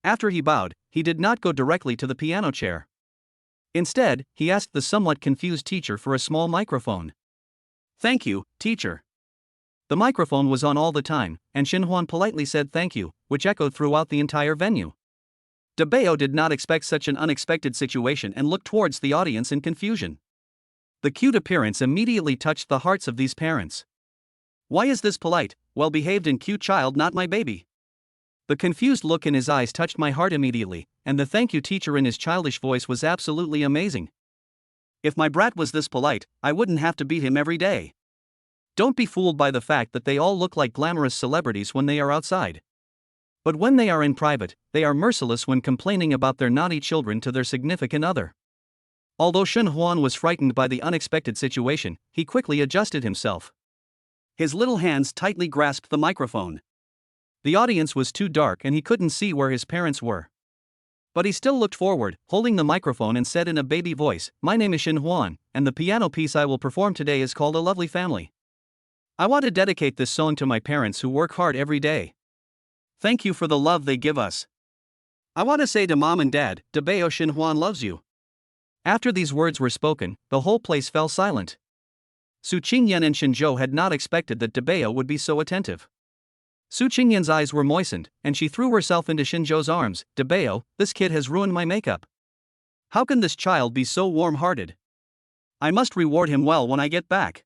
After he bowed, he did not go directly to the piano chair. Instead, he asked the somewhat confused teacher for a small microphone. "Thank you, teacher." The microphone was on all the time, and Shin Huan politely said thank you, which echoed throughout the entire venue. Dabeo did not expect such an unexpected situation and looked towards the audience in confusion. The cute appearance immediately touched the hearts of these parents. Why is this polite, well-behaved and cute child not my baby? The confused look in his eyes touched my heart immediately, and the thank you teacher in his childish voice was absolutely amazing. If my brat was this polite, I wouldn't have to beat him every day. Don't be fooled by the fact that they all look like glamorous celebrities when they are outside. But when they are in private, they are merciless when complaining about their naughty children to their significant other. Although Shin Huan was frightened by the unexpected situation, he quickly adjusted himself. His little hands tightly grasped the microphone. The audience was too dark and he couldn't see where his parents were. But he still looked forward, holding the microphone and said in a baby voice, "My name is Shin Huan, and the piano piece I will perform today is called A Lovely Family. I want to dedicate this song to my parents who work hard every day. Thank you for the love they give us. I want to say to Mom and Dad, Dabeo Xinhuan loves you. After these words were spoken, the whole place fell silent. Su Qingyan and Xinzhou had not expected that Dabeo would be so attentive. Su Qingyan's eyes were moistened, and she threw herself into Xinzhou's arms. Dabeo, this kid has ruined my makeup. How can this child be so warm-hearted? I must reward him well when I get back.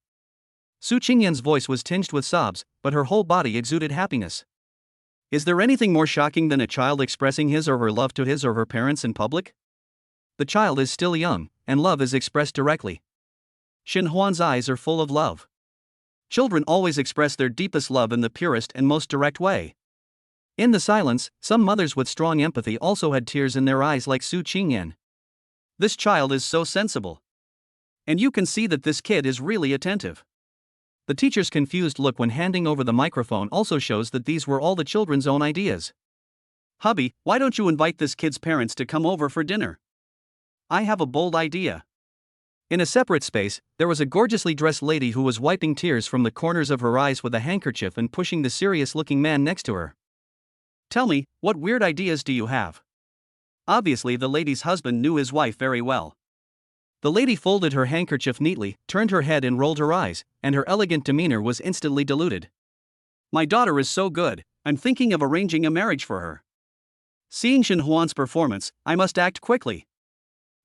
Su Qingyan's voice was tinged with sobs, but her whole body exuded happiness. Is there anything more shocking than a child expressing his or her love to his or her parents in public? The child is still young, and love is expressed directly. Xinhuan's eyes are full of love. Children always express their deepest love in the purest and most direct way. In the silence, some mothers with strong empathy also had tears in their eyes like Su Qingyan. This child is so sensible. And you can see that this kid is really attentive. The teacher's confused look when handing over the microphone also shows that these were all the children's own ideas. Hubby, why don't you invite this kid's parents to come over for dinner? I have a bold idea. In a separate space, there was a gorgeously dressed lady who was wiping tears from the corners of her eyes with a handkerchief and pushing the serious-looking man next to her. Tell me, what weird ideas do you have? Obviously, the lady's husband knew his wife very well. The lady folded her handkerchief neatly, turned her head and rolled her eyes, and her elegant demeanor was instantly diluted. My daughter is so good, I'm thinking of arranging a marriage for her. Seeing Xinhuan's performance, I must act quickly.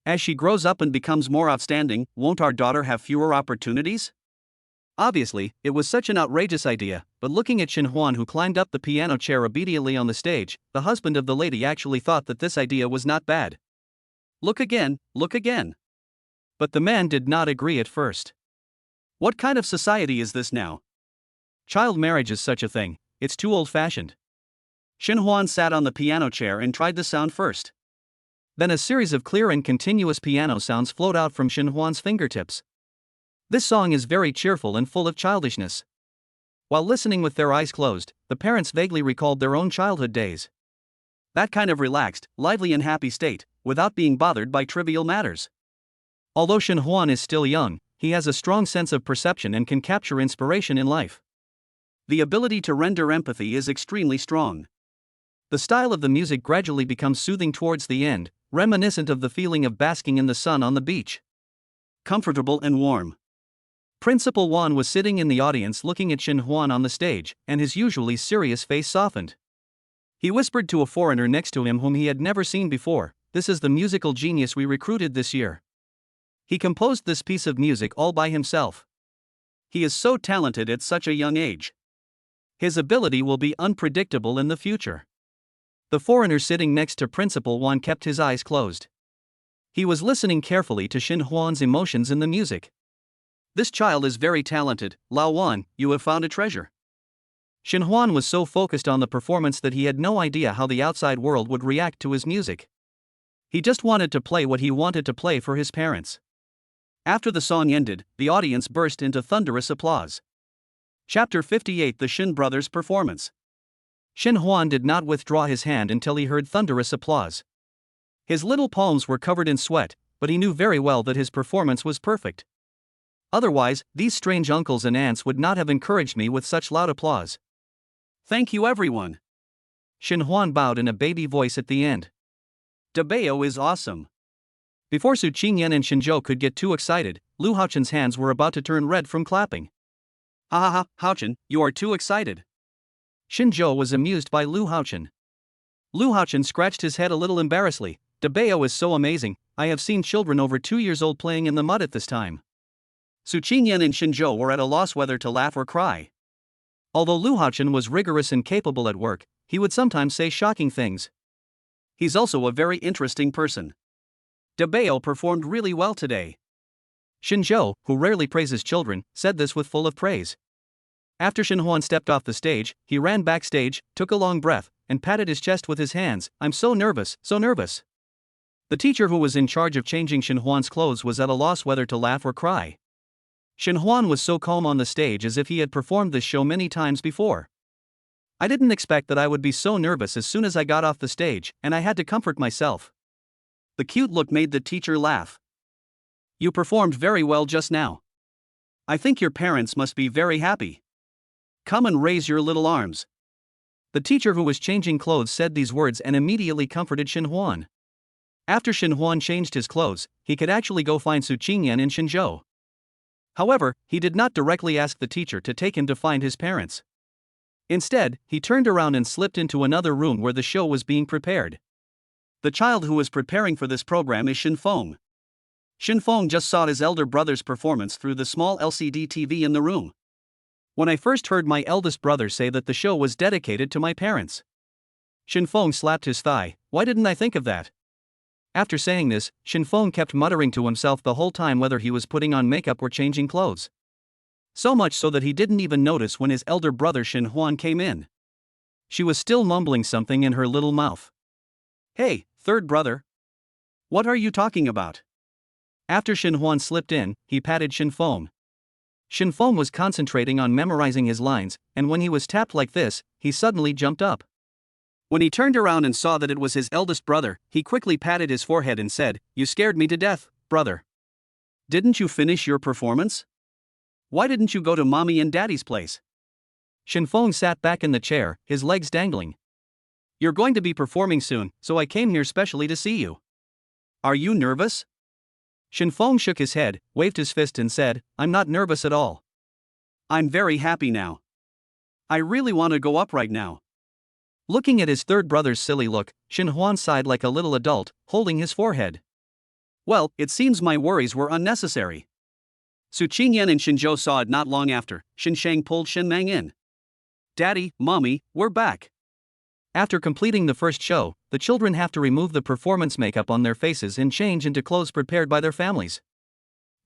As she grows up and becomes more outstanding, won't our daughter have fewer opportunities? Obviously, it was such an outrageous idea, but looking at Xinhuan, who climbed up the piano chair obediently on the stage, the husband of the lady actually thought that this idea was not bad. Look again, look again. But the man did not agree at first. What kind of society is this now? Child marriage is such a thing, it's too old-fashioned. Xinhuan sat on the piano chair and tried the sound first. Then a series of clear and continuous piano sounds flowed out from Xinhuan's fingertips. This song is very cheerful and full of childishness. While listening with their eyes closed, the parents vaguely recalled their own childhood days. That kind of relaxed, lively and happy state, without being bothered by trivial matters. Although Xinhuan is still young, he has a strong sense of perception and can capture inspiration in life. The ability to render empathy is extremely strong. The style of the music gradually becomes soothing towards the end, reminiscent of the feeling of basking in the sun on the beach. Comfortable and warm. Principal Wan was sitting in the audience looking at Xinhuan on the stage, and his usually serious face softened. He whispered to a foreigner next to him whom he had never seen before, "This is the musical genius we recruited this year. He composed this piece of music all by himself. He is so talented at such a young age. His ability will be unpredictable in the future." The foreigner sitting next to Principal Wan kept his eyes closed. He was listening carefully to Xinhuan's emotions in the music. This child is very talented, Lao Wan, you have found a treasure. Xinhuan was so focused on the performance that he had no idea how the outside world would react to his music. He just wanted to play what he wanted to play for his parents. After the song ended, the audience burst into thunderous applause. Chapter 58: The Xin Brothers' Performance. Xinhuan did not withdraw his hand until he heard thunderous applause. His little palms were covered in sweat, but he knew very well that his performance was perfect. Otherwise, these strange uncles and aunts would not have encouraged me with such loud applause. Thank you, everyone. Xinhuan bowed in a baby voice at the end. Dabeo is awesome. Before Su Qingyan and Xinzhou could get too excited, Lu Haochen's hands were about to turn red from clapping. Ha ha ha, Haochen, you are too excited. Xinzhou was amused by Lu Haochen. Lu Haochen scratched his head a little embarrassedly. Dabeo is so amazing, I have seen children over 2 years old playing in the mud at this time. Su Qingyan and Xinzhou were at a loss whether to laugh or cry. Although Lu Haochen was rigorous and capable at work, he would sometimes say shocking things. He's also a very interesting person. Dabeo performed really well today. Xinzhou, who rarely praises children, said this with full of praise. After Xinhuan stepped off the stage, he ran backstage, took a long breath, and patted his chest with his hands. I'm so nervous, so nervous. The teacher who was in charge of changing Xinhuan's clothes was at a loss whether to laugh or cry. Xinhuan was so calm on the stage as if he had performed this show many times before. I didn't expect that I would be so nervous as soon as I got off the stage, and I had to comfort myself. The cute look made the teacher laugh. You performed very well just now. I think your parents must be very happy. Come and raise your little arms. The teacher who was changing clothes said these words and immediately comforted Shin Huan. After Shin Huan changed his clothes, he could actually go find Su Qingyan in Shenzhou. However, he did not directly ask the teacher to take him to find his parents. Instead, he turned around and slipped into another room where the show was being prepared. The child who was preparing for this program is Shin Feng. Shin Feng just saw his elder brother's performance through the small LCD TV in the room. When I first heard my eldest brother say that the show was dedicated to my parents, Shin Feng slapped his thigh. Why didn't I think of that? After saying this, Shin Feng kept muttering to himself the whole time whether he was putting on makeup or changing clothes. So much so that he didn't even notice when his elder brother Shin Huan came in. She was still mumbling something in her little mouth. "Hey, third brother. What are you talking about?" After Shin Huan slipped in, he patted Shin Feng. Shin Feng was concentrating on memorizing his lines, and when he was tapped like this, he suddenly jumped up. When he turned around and saw that it was his eldest brother, he quickly patted his forehead and said, "You scared me to death, brother. Didn't you finish your performance? Why didn't you go to mommy and daddy's place?" Shin Feng sat back in the chair, his legs dangling. "You're going to be performing soon, so I came here specially to see you. Are you nervous?" Shin Feng shook his head, waved his fist and said, "I'm not nervous at all. I'm very happy now. I really want to go up right now." Looking at his third brother's silly look, Shin Huan sighed like a little adult, holding his forehead. "Well, it seems my worries were unnecessary." Su Qingyan and Shenzhou saw it not long after. Shin Shang pulled Shin Mang in. "Daddy, Mommy, we're back." After completing the first show, the children have to remove the performance makeup on their faces and change into clothes prepared by their families.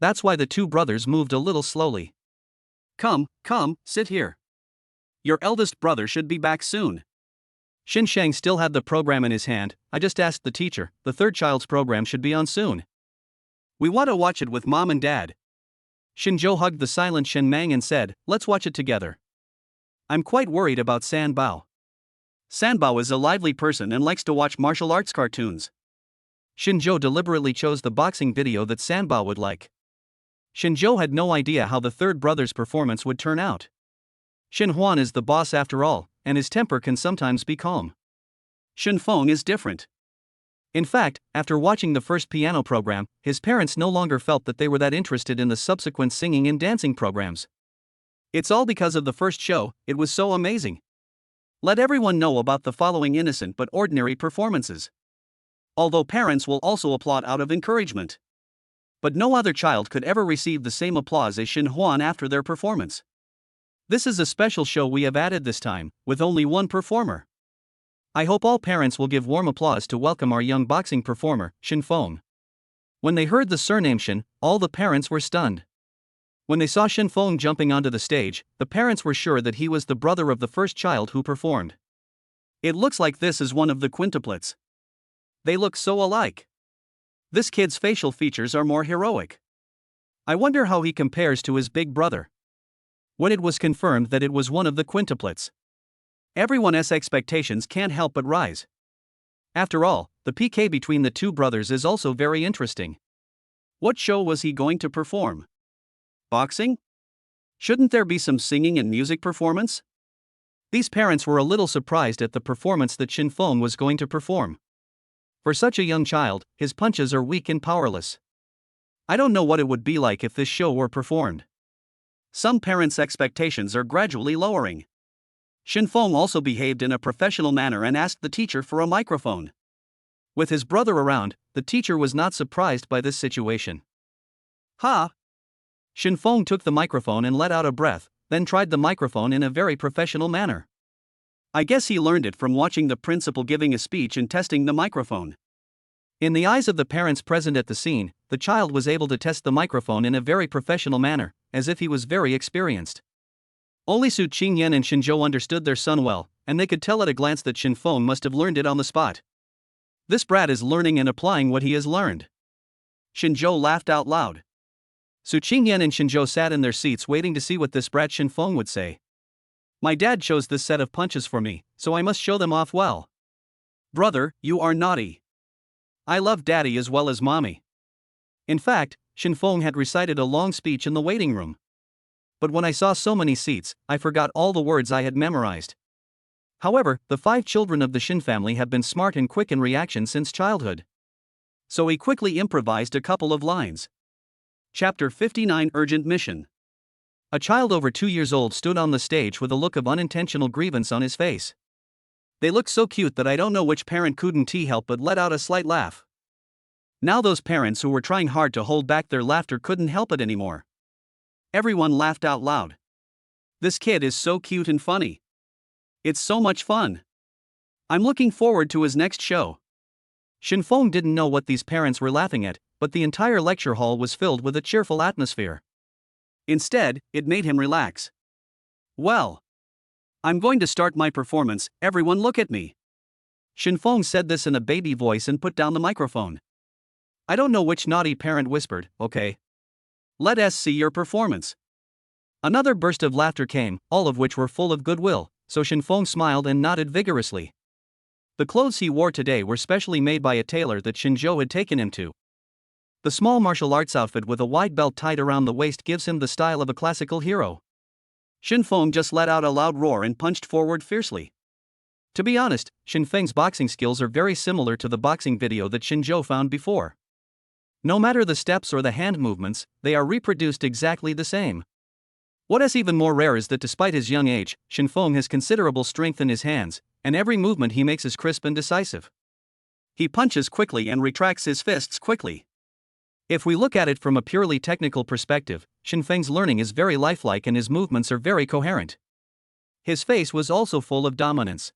That's why the two brothers moved a little slowly. Come, sit here. Your eldest brother should be back soon." Shin Shang still had the program in his hand. "I just asked the teacher, the third child's program should be on soon. We want to watch it with mom and dad." Shenzhou hugged the silent Shin Mang and said, "Let's watch it together. I'm quite worried about San Bao. San Bao is a lively person and likes to watch martial arts cartoons." Shenzhou deliberately chose the boxing video that San Bao would like. Shenzhou had no idea how the third brother's performance would turn out. Shin Huan is the boss after all, and his temper can sometimes be calm. Shin Feng is different. In fact, after watching the first piano program, his parents no longer felt that they were that interested in the subsequent singing and dancing programs. It's all because of the first show. It was so amazing. Let everyone know about the following innocent but ordinary performances. Although parents will also applaud out of encouragement. But no other child could ever receive the same applause as Shin Huan after their performance. This is a special show we have added this time, with only one performer. I hope all parents will give warm applause to welcome our young boxing performer, Shin Feng. When they heard the surname Shin, all the parents were stunned. When they saw Shin Feng jumping onto the stage, the parents were sure that he was the brother of the first child who performed. It looks like this is one of the quintuplets. They look so alike. This kid's facial features are more heroic. I wonder how he compares to his big brother. When it was confirmed that it was one of the quintuplets, everyone's expectations can't help but rise. After all, the PK between the two brothers is also very interesting. What show was he going to perform? Boxing? Shouldn't there be some singing and music performance? These parents were a little surprised at the performance that Shin Feng was going to perform. For such a young child, his punches are weak and powerless. I don't know what it would be like if this show were performed. Some parents' expectations are gradually lowering. Shin Feng also behaved in a professional manner and asked the teacher for a microphone. With his brother around, the teacher was not surprised by this situation. "Ha!" Shin Feng took the microphone and let out a breath, then tried the microphone in a very professional manner. I guess he learned it from watching the principal giving a speech and testing the microphone. In the eyes of the parents present at the scene, the child was able to test the microphone in a very professional manner, as if he was very experienced. Only Su Qingyan and Shenzhou understood their son well, and they could tell at a glance that Shin Feng must have learned it on the spot. This brat is learning and applying what he has learned. Shenzhou laughed out loud. Su Qingyan and Shenzhou sat in their seats waiting to see what this brat Shin Feng would say. My dad chose this set of punches for me, so I must show them off well. Brother, you are naughty. I love daddy as well as mommy. In fact, Shin Feng had recited a long speech in the waiting room. But when I saw so many seats, I forgot all the words I had memorized. However, the 5 children of the Shin family have been smart and quick in reaction since childhood. So he quickly improvised a couple of lines. Chapter 59 Urgent Mission. A child over 2 years old stood on the stage with a look of unintentional grievance on his face. They look so cute that I don't know which parent couldn't help but let out a slight laugh. Now those parents who were trying hard to hold back their laughter couldn't help it anymore. Everyone laughed out loud. This kid is so cute and funny. It's so much fun. I'm looking forward to his next show. Shin Feng didn't know what these parents were laughing at, but the entire lecture hall was filled with a cheerful atmosphere. Instead, it made him relax. Well, I'm going to start my performance, everyone look at me. Shin Feng said this in a baby voice and put down the microphone. I don't know which naughty parent whispered, okay. Let us see your performance. Another burst of laughter came, all of which were full of goodwill, so Shin Feng smiled and nodded vigorously. The clothes he wore today were specially made by a tailor that Shinjo had taken him to. The small martial arts outfit with a wide belt tied around the waist gives him the style of a classical hero. Shin Feng just let out a loud roar and punched forward fiercely. To be honest, Shin Feng's boxing skills are very similar to the boxing video that Shinjo found before. No matter the steps or the hand movements, they are reproduced exactly the same. What is even more rare is that despite his young age, Shin Feng has considerable strength in his hands, and every movement he makes is crisp and decisive. He punches quickly and retracts his fists quickly. If we look at it from a purely technical perspective, Shin Feng's learning is very lifelike and his movements are very coherent. His face was also full of dominance.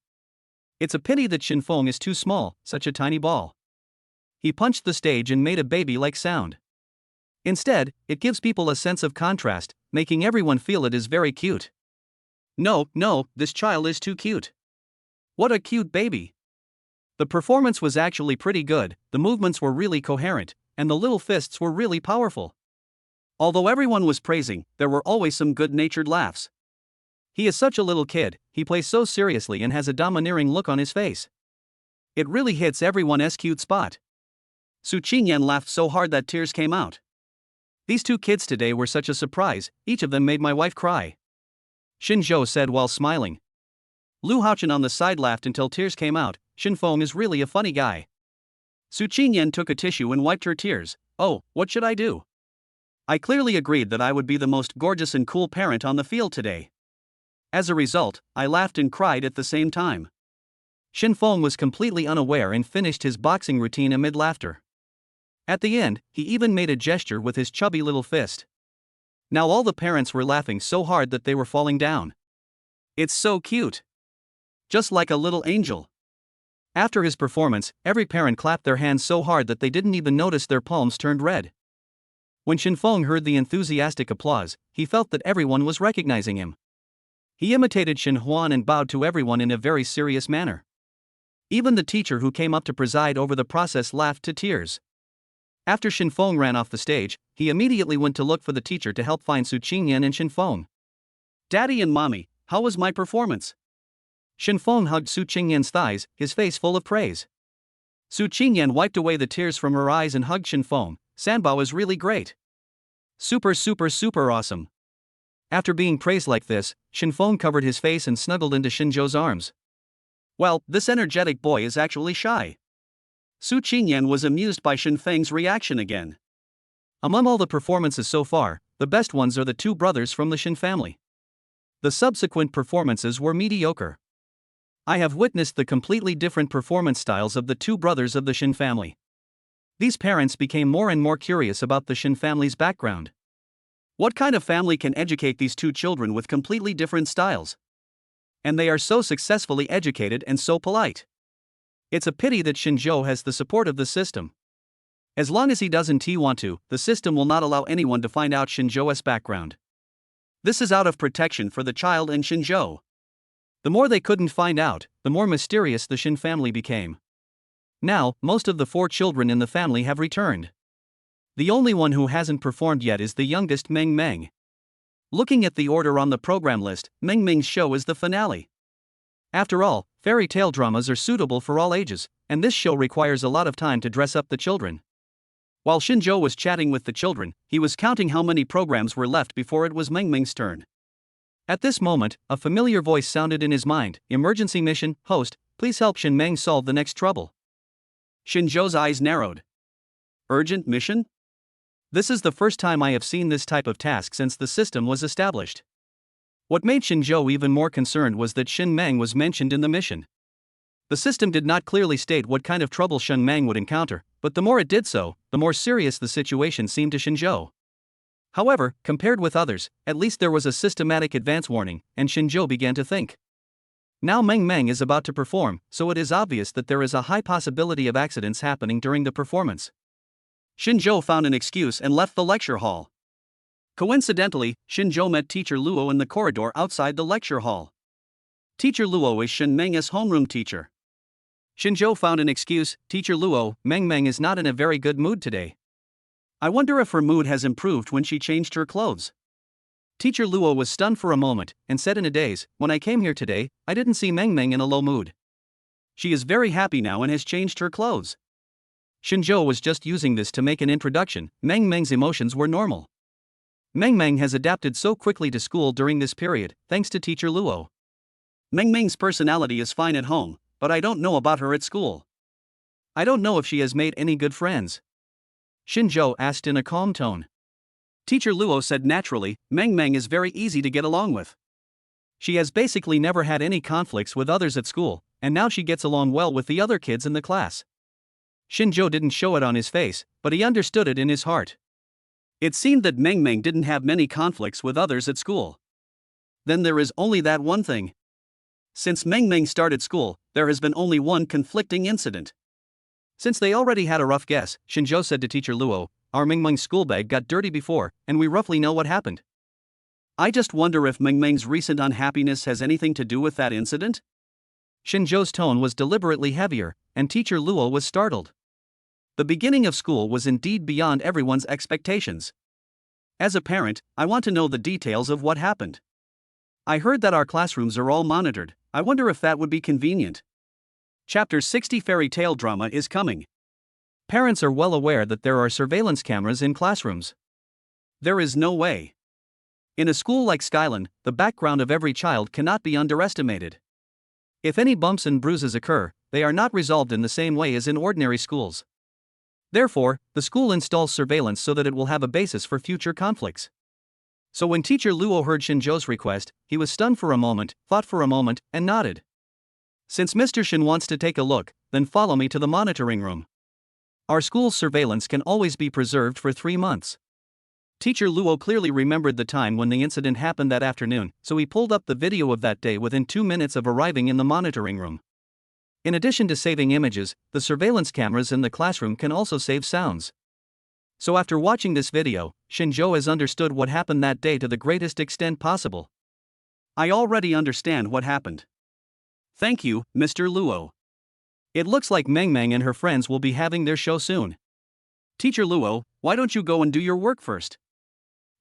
It's a pity that Shin Feng is too small, such a tiny ball. He punched the stage and made a baby-like sound. Instead, it gives people a sense of contrast, making everyone feel it is very cute. No, this child is too cute. What a cute baby. The performance was actually pretty good, the movements were really coherent, and the little fists were really powerful. Although everyone was praising, there were always some good-natured laughs. He is such a little kid, he plays so seriously and has a domineering look on his face. It really hits everyone's cute spot. Su Qingyan laughed so hard that tears came out. These 2 kids today were such a surprise, each of them made my wife cry. Shinjo said while smiling. Lu Haochen on the side laughed until tears came out. Shin Feng is really a funny guy. Su Qingyan took a tissue and wiped her tears. Oh, what should I do? I clearly agreed that I would be the most gorgeous and cool parent on the field today. As a result, I laughed and cried at the same time. Shin Feng was completely unaware and finished his boxing routine amid laughter. At the end, he even made a gesture with his chubby little fist. Now all the parents were laughing so hard that they were falling down. It's so cute. Just like a little angel. After his performance, every parent clapped their hands so hard that they didn't even notice their palms turned red. When Shin Feng heard the enthusiastic applause, he felt that everyone was recognizing him. He imitated Shin Huan and bowed to everyone in a very serious manner. Even the teacher who came up to preside over the process laughed to tears. After Shin Feng ran off the stage, he immediately went to look for the teacher to help find Su Qingyan and Shin Feng. Daddy and Mommy, how was my performance? Shin Feng hugged Su Qingyan's thighs, his face full of praise. Su Qingyan wiped away the tears from her eyes and hugged Shin Feng. Sanbao is really great. Super awesome. After being praised like this, Shin Feng covered his face and snuggled into Shinjo's arms. Well, this energetic boy is actually shy. Su Qingyan was amused by Shin Feng's reaction again. Among all the performances so far, the best ones are the 2 brothers from the Shin family. The subsequent performances were mediocre. I have witnessed the completely different performance styles of the 2 brothers of the Shin family. These parents became more and more curious about the Shin family's background. What kind of family can educate these 2 children with completely different styles? And they are so successfully educated and so polite. It's a pity that Shinjo has the support of the system. As long as he doesn't want to, the system will not allow anyone to find out Shinjo's background. This is out of protection for the child and Shinjo. The more they couldn't find out, the more mysterious the Shin family became. Now, most of the 4 children in the family have returned. The only one who hasn't performed yet is the youngest Meng Meng. Looking at the order on the program list, Meng Meng's show is the finale. After all, fairy tale dramas are suitable for all ages, and this show requires a lot of time to dress up the children. While Shinjo was chatting with the children, he was counting how many programs were left before it was Meng Meng's turn. At this moment, a familiar voice sounded in his mind. Emergency mission, host, please help Shin Meng solve the next trouble. Shinzhou's eyes narrowed. Urgent mission? This is the first time I have seen this type of task since the system was established. What made Shinzhou even more concerned was that Shin Meng was mentioned in the mission. The system did not clearly state what kind of trouble Shin Meng would encounter, but the more it did so, the more serious the situation seemed to Shinzhou. However, compared with others, at least there was a systematic advance warning, and Shinzhou began to think. Now Meng Meng is about to perform, so it is obvious that there is a high possibility of accidents happening during the performance. Shinzhou found an excuse and left the lecture hall. Coincidentally, Shinzhou met Teacher Luo in the corridor outside the lecture hall. Teacher Luo is Shin Meng's homeroom teacher. Shinzhou found an excuse. Teacher Luo, Meng Meng is not in a very good mood today. I wonder if her mood has improved when she changed her clothes. Teacher Luo was stunned for a moment, and said in a daze, when I came here today, I didn't see Meng Meng in a low mood. She is very happy now and has changed her clothes. Shinzhou was just using this to make an introduction. Meng Meng's emotions were normal. Meng Meng has adapted so quickly to school during this period, thanks to Teacher Luo. Meng Meng's personality is fine at home, but I don't know about her at school. I don't know if she has made any good friends. Shinzhou asked in a calm tone. Teacher Luo said naturally, Meng Meng is very easy to get along with. She has basically never had any conflicts with others at school, and now she gets along well with the other kids in the class. Shinzhou didn't show it on his face, but he understood it in his heart. It seemed that Meng Meng didn't have many conflicts with others at school. Then there is only that one thing. Since Meng Meng started school, there has been only one conflicting incident. Since they already had a rough guess, Shinzhou said to Teacher Luo, our Meng Meng's school bag got dirty before, and we roughly know what happened. I just wonder if Meng Meng's recent unhappiness has anything to do with that incident? Shinzhou's tone was deliberately heavier, and Teacher Luo was startled. The beginning of school was indeed beyond everyone's expectations. As a parent, I want to know the details of what happened. I heard that our classrooms are all monitored. I wonder if that would be convenient. Chapter 60 Fairy Tale Drama is coming. Parents are well aware that there are surveillance cameras in classrooms. There is no way. In a school like Skyland, the background of every child cannot be underestimated. If any bumps and bruises occur, they are not resolved in the same way as in ordinary schools. Therefore, the school installs surveillance so that it will have a basis for future conflicts. So when Teacher Luo heard Shinzhou's request, he was stunned for a moment, thought for a moment, and nodded. Since Mr. Shin wants to take a look, then follow me to the monitoring room. Our school's surveillance can always be preserved for 3 months. Teacher Luo clearly remembered the time when the incident happened that afternoon, so he pulled up the video of that day within 2 minutes of arriving in the monitoring room. In addition to saving images, the surveillance cameras in the classroom can also save sounds. So after watching this video, Shinzhou has understood what happened that day to the greatest extent possible. I already understand what happened. Thank you, Mr. Luo. It looks like Meng Meng and her friends will be having their show soon. Teacher Luo, why don't you go and do your work first?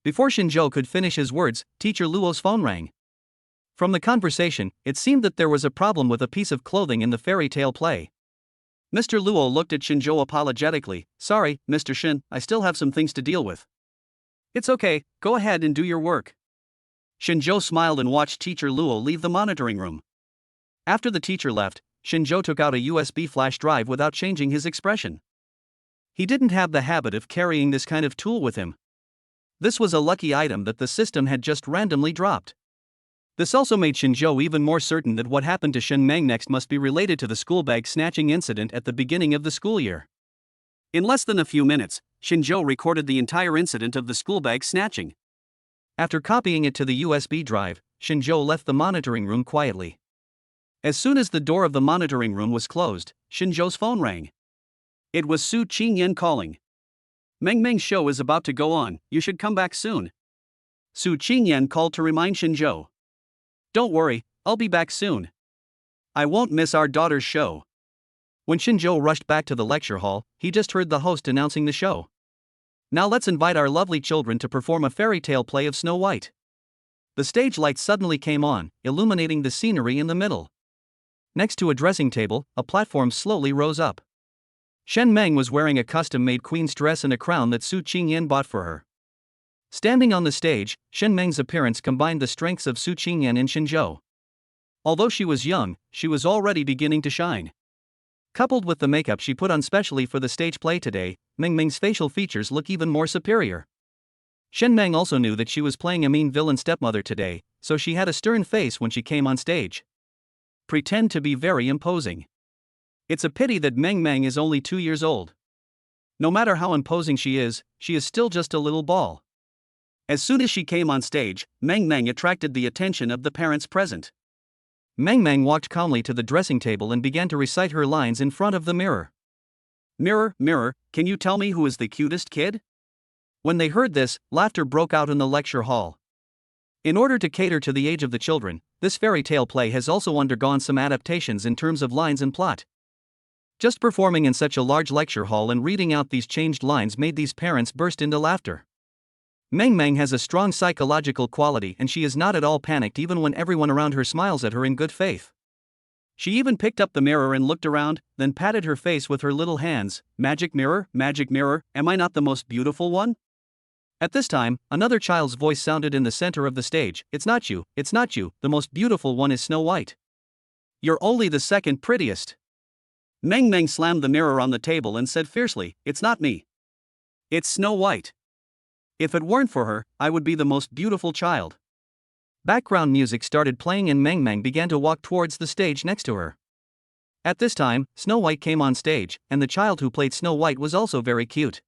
Before Shinzhou could finish his words, Teacher Luo's phone rang. From the conversation, it seemed that there was a problem with a piece of clothing in the fairy tale play. Mr. Luo looked at Shinzhou apologetically. Sorry, Mr. Shin, I still have some things to deal with. It's okay, go ahead and do your work. Shinzhou smiled and watched Teacher Luo leave the monitoring room. After the teacher left, Shinzhou took out a USB flash drive without changing his expression. He didn't have the habit of carrying this kind of tool with him. This was a lucky item that the system had just randomly dropped. This also made Shinzhou even more certain that what happened to Shin Meng next must be related to the school bag snatching incident at the beginning of the school year. In less than a few minutes, Shinzhou recorded the entire incident of the school bag snatching. After copying it to the USB drive, Shinzhou left the monitoring room quietly. As soon as the door of the monitoring room was closed, Shinzhou's phone rang. It was Su Qingyan calling. Meng Meng's show is about to go on, you should come back soon. Su Qingyan called to remind Shinzhou. Don't worry, I'll be back soon. I won't miss our daughter's show. When Shinzhou rushed back to the lecture hall, he just heard the host announcing the show. Now let's invite our lovely children to perform a fairy tale play of Snow White. The stage lights suddenly came on, illuminating the scenery in the middle. Next to a dressing table, a platform slowly rose up. Shen Meng was wearing a custom-made queen's dress and a crown that Su Qingyan bought for her. Standing on the stage, Shen Meng's appearance combined the strengths of Su Qingyan and Shinzhou. Although she was young, she was already beginning to shine. Coupled with the makeup she put on specially for the stage play today, Meng Meng's facial features look even more superior. Shen Meng also knew that she was playing a mean villain stepmother today, so she had a stern face when she came on stage. Pretend to be very imposing. It's a pity that Meng Meng is only 2 years old. No matter how imposing she is still just a little ball. As soon as she came on stage, Meng Meng attracted the attention of the parents present. Meng Meng walked calmly to the dressing table and began to recite her lines in front of the mirror. Mirror, mirror, can you tell me who is the cutest kid? When they heard this, laughter broke out in the lecture hall. In order to cater to the age of the children, this fairy tale play has also undergone some adaptations in terms of lines and plot. Just performing in such a large lecture hall and reading out these changed lines made these parents burst into laughter. Meng Meng has a strong psychological quality and she is not at all panicked even when everyone around her smiles at her in good faith. She even picked up the mirror and looked around, then patted her face with her little hands. Magic mirror, am I not the most beautiful one? At this time, another child's voice sounded in the center of the stage. It's not you, the most beautiful one is Snow White. You're only the second prettiest. Meng Meng slammed the mirror on the table and said fiercely, it's not me. It's Snow White. If it weren't for her, I would be the most beautiful child. Background music started playing and Meng Meng began to walk towards the stage next to her. At this time, Snow White came on stage, and the child who played Snow White was also very cute.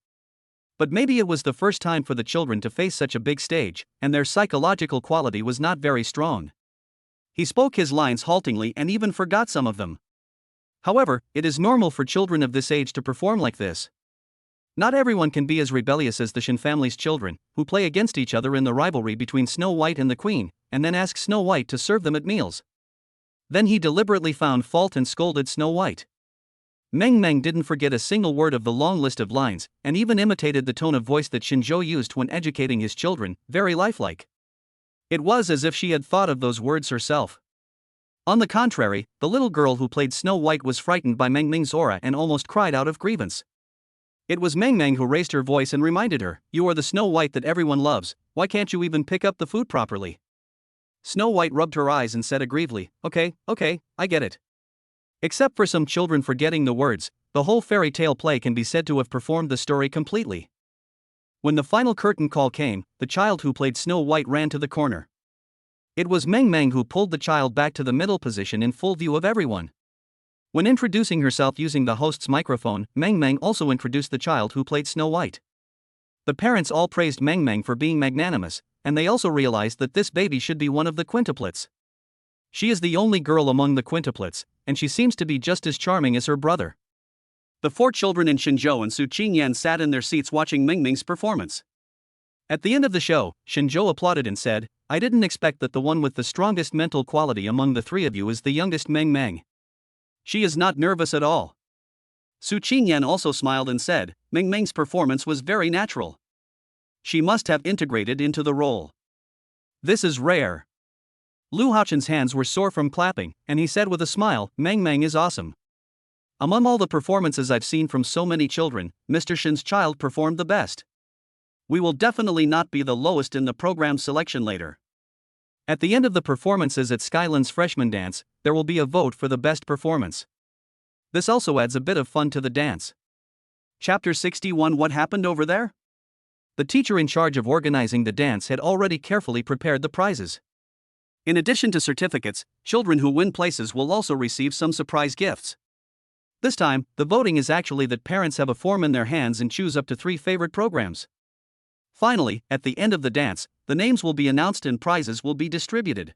But maybe it was the first time for the children to face such a big stage, and their psychological quality was not very strong. He spoke his lines haltingly and even forgot some of them. However, it is normal for children of this age to perform like this. Not everyone can be as rebellious as the Shen family's children, who play against each other in the rivalry between Snow White and the Queen, and then ask Snow White to serve them at meals. Then he deliberately found fault and scolded Snow White. Meng Meng didn't forget a single word of the long list of lines, and even imitated the tone of voice that Shinzhou used when educating his children, very lifelike. It was as if she had thought of those words herself. On the contrary, the little girl who played Snow White was frightened by Meng Meng's aura and almost cried out of grievance. It was Meng Meng who raised her voice and reminded her, you are the Snow White that everyone loves, why can't you even pick up the food properly? Snow White rubbed her eyes and said aggrievely, okay, I get it. Except for some children forgetting the words, the whole fairy tale play can be said to have performed the story completely. When the final curtain call came, the child who played Snow White ran to the corner. It was Meng Meng who pulled the child back to the middle position in full view of everyone. When introducing herself using the host's microphone, Meng Meng also introduced the child who played Snow White. The parents all praised Meng Meng for being magnanimous, and they also realized that this baby should be one of the quintuplets. She is the only girl among the quintuplets, and she seems to be just as charming as her brother. The 4 children in Shinzhou and Su Qingyan sat in their seats watching Meng Meng's performance. At the end of the show, Shinzhou applauded and said, I didn't expect that the one with the strongest mental quality among the 3 of you is the youngest Meng Meng. She is not nervous at all. Su Qingyan also smiled and said, Meng Meng's performance was very natural. She must have integrated into the role. This is rare. Lu Haochun's hands were sore from clapping, and he said with a smile, Meng Meng is awesome. Among all the performances I've seen from so many children, Mr. Shen's child performed the best. We will definitely not be the lowest in the program selection later. At the end of the performances at Skyland's freshman dance, there will be a vote for the best performance. This also adds a bit of fun to the dance. Chapter 61 What happened over there? The teacher in charge of organizing the dance had already carefully prepared the prizes. In addition to certificates, children who win places will also receive some surprise gifts. This time, the voting is actually that parents have a form in their hands and choose up to 3 favorite programs. Finally, at the end of the dance, the names will be announced and prizes will be distributed.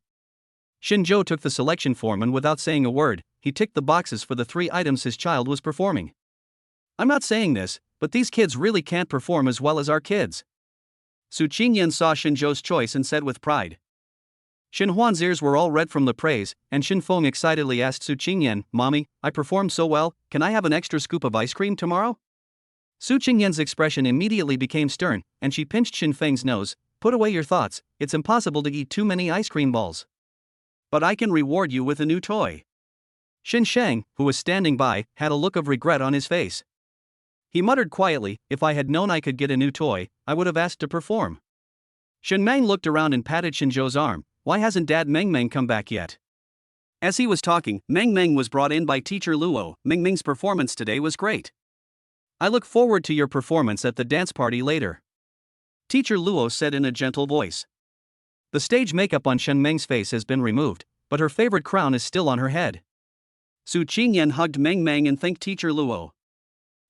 Shinzhou took the selection form and without saying a word, he ticked the boxes for the 3 items his child was performing. I'm not saying this, but these kids really can't perform as well as our kids. Su Qingyan saw Shinzhou's choice and said with pride. Shin Huan's ears were all red from the praise, and Shin Feng excitedly asked Su Qingyan, Mommy, I performed so well, can I have an extra scoop of ice cream tomorrow? Su Qingyan's expression immediately became stern, and she pinched Shin Feng's nose. Put away your thoughts, it's impossible to eat too many ice cream balls. But I can reward you with a new toy. Shin Sheng, who was standing by, had a look of regret on his face. He muttered quietly, if I had known I could get a new toy, I would have asked to perform. Shen Meng looked around and patted Shinzhou's arm. Why hasn't Dad Meng Meng come back yet? As he was talking, Meng Meng was brought in by teacher Luo. Meng Meng's performance today was great. I look forward to your performance at the dance party later. Teacher Luo said in a gentle voice. The stage makeup on Shen Meng's face has been removed, but her favorite crown is still on her head. Su Qingyan hugged Meng Meng and thanked teacher Luo.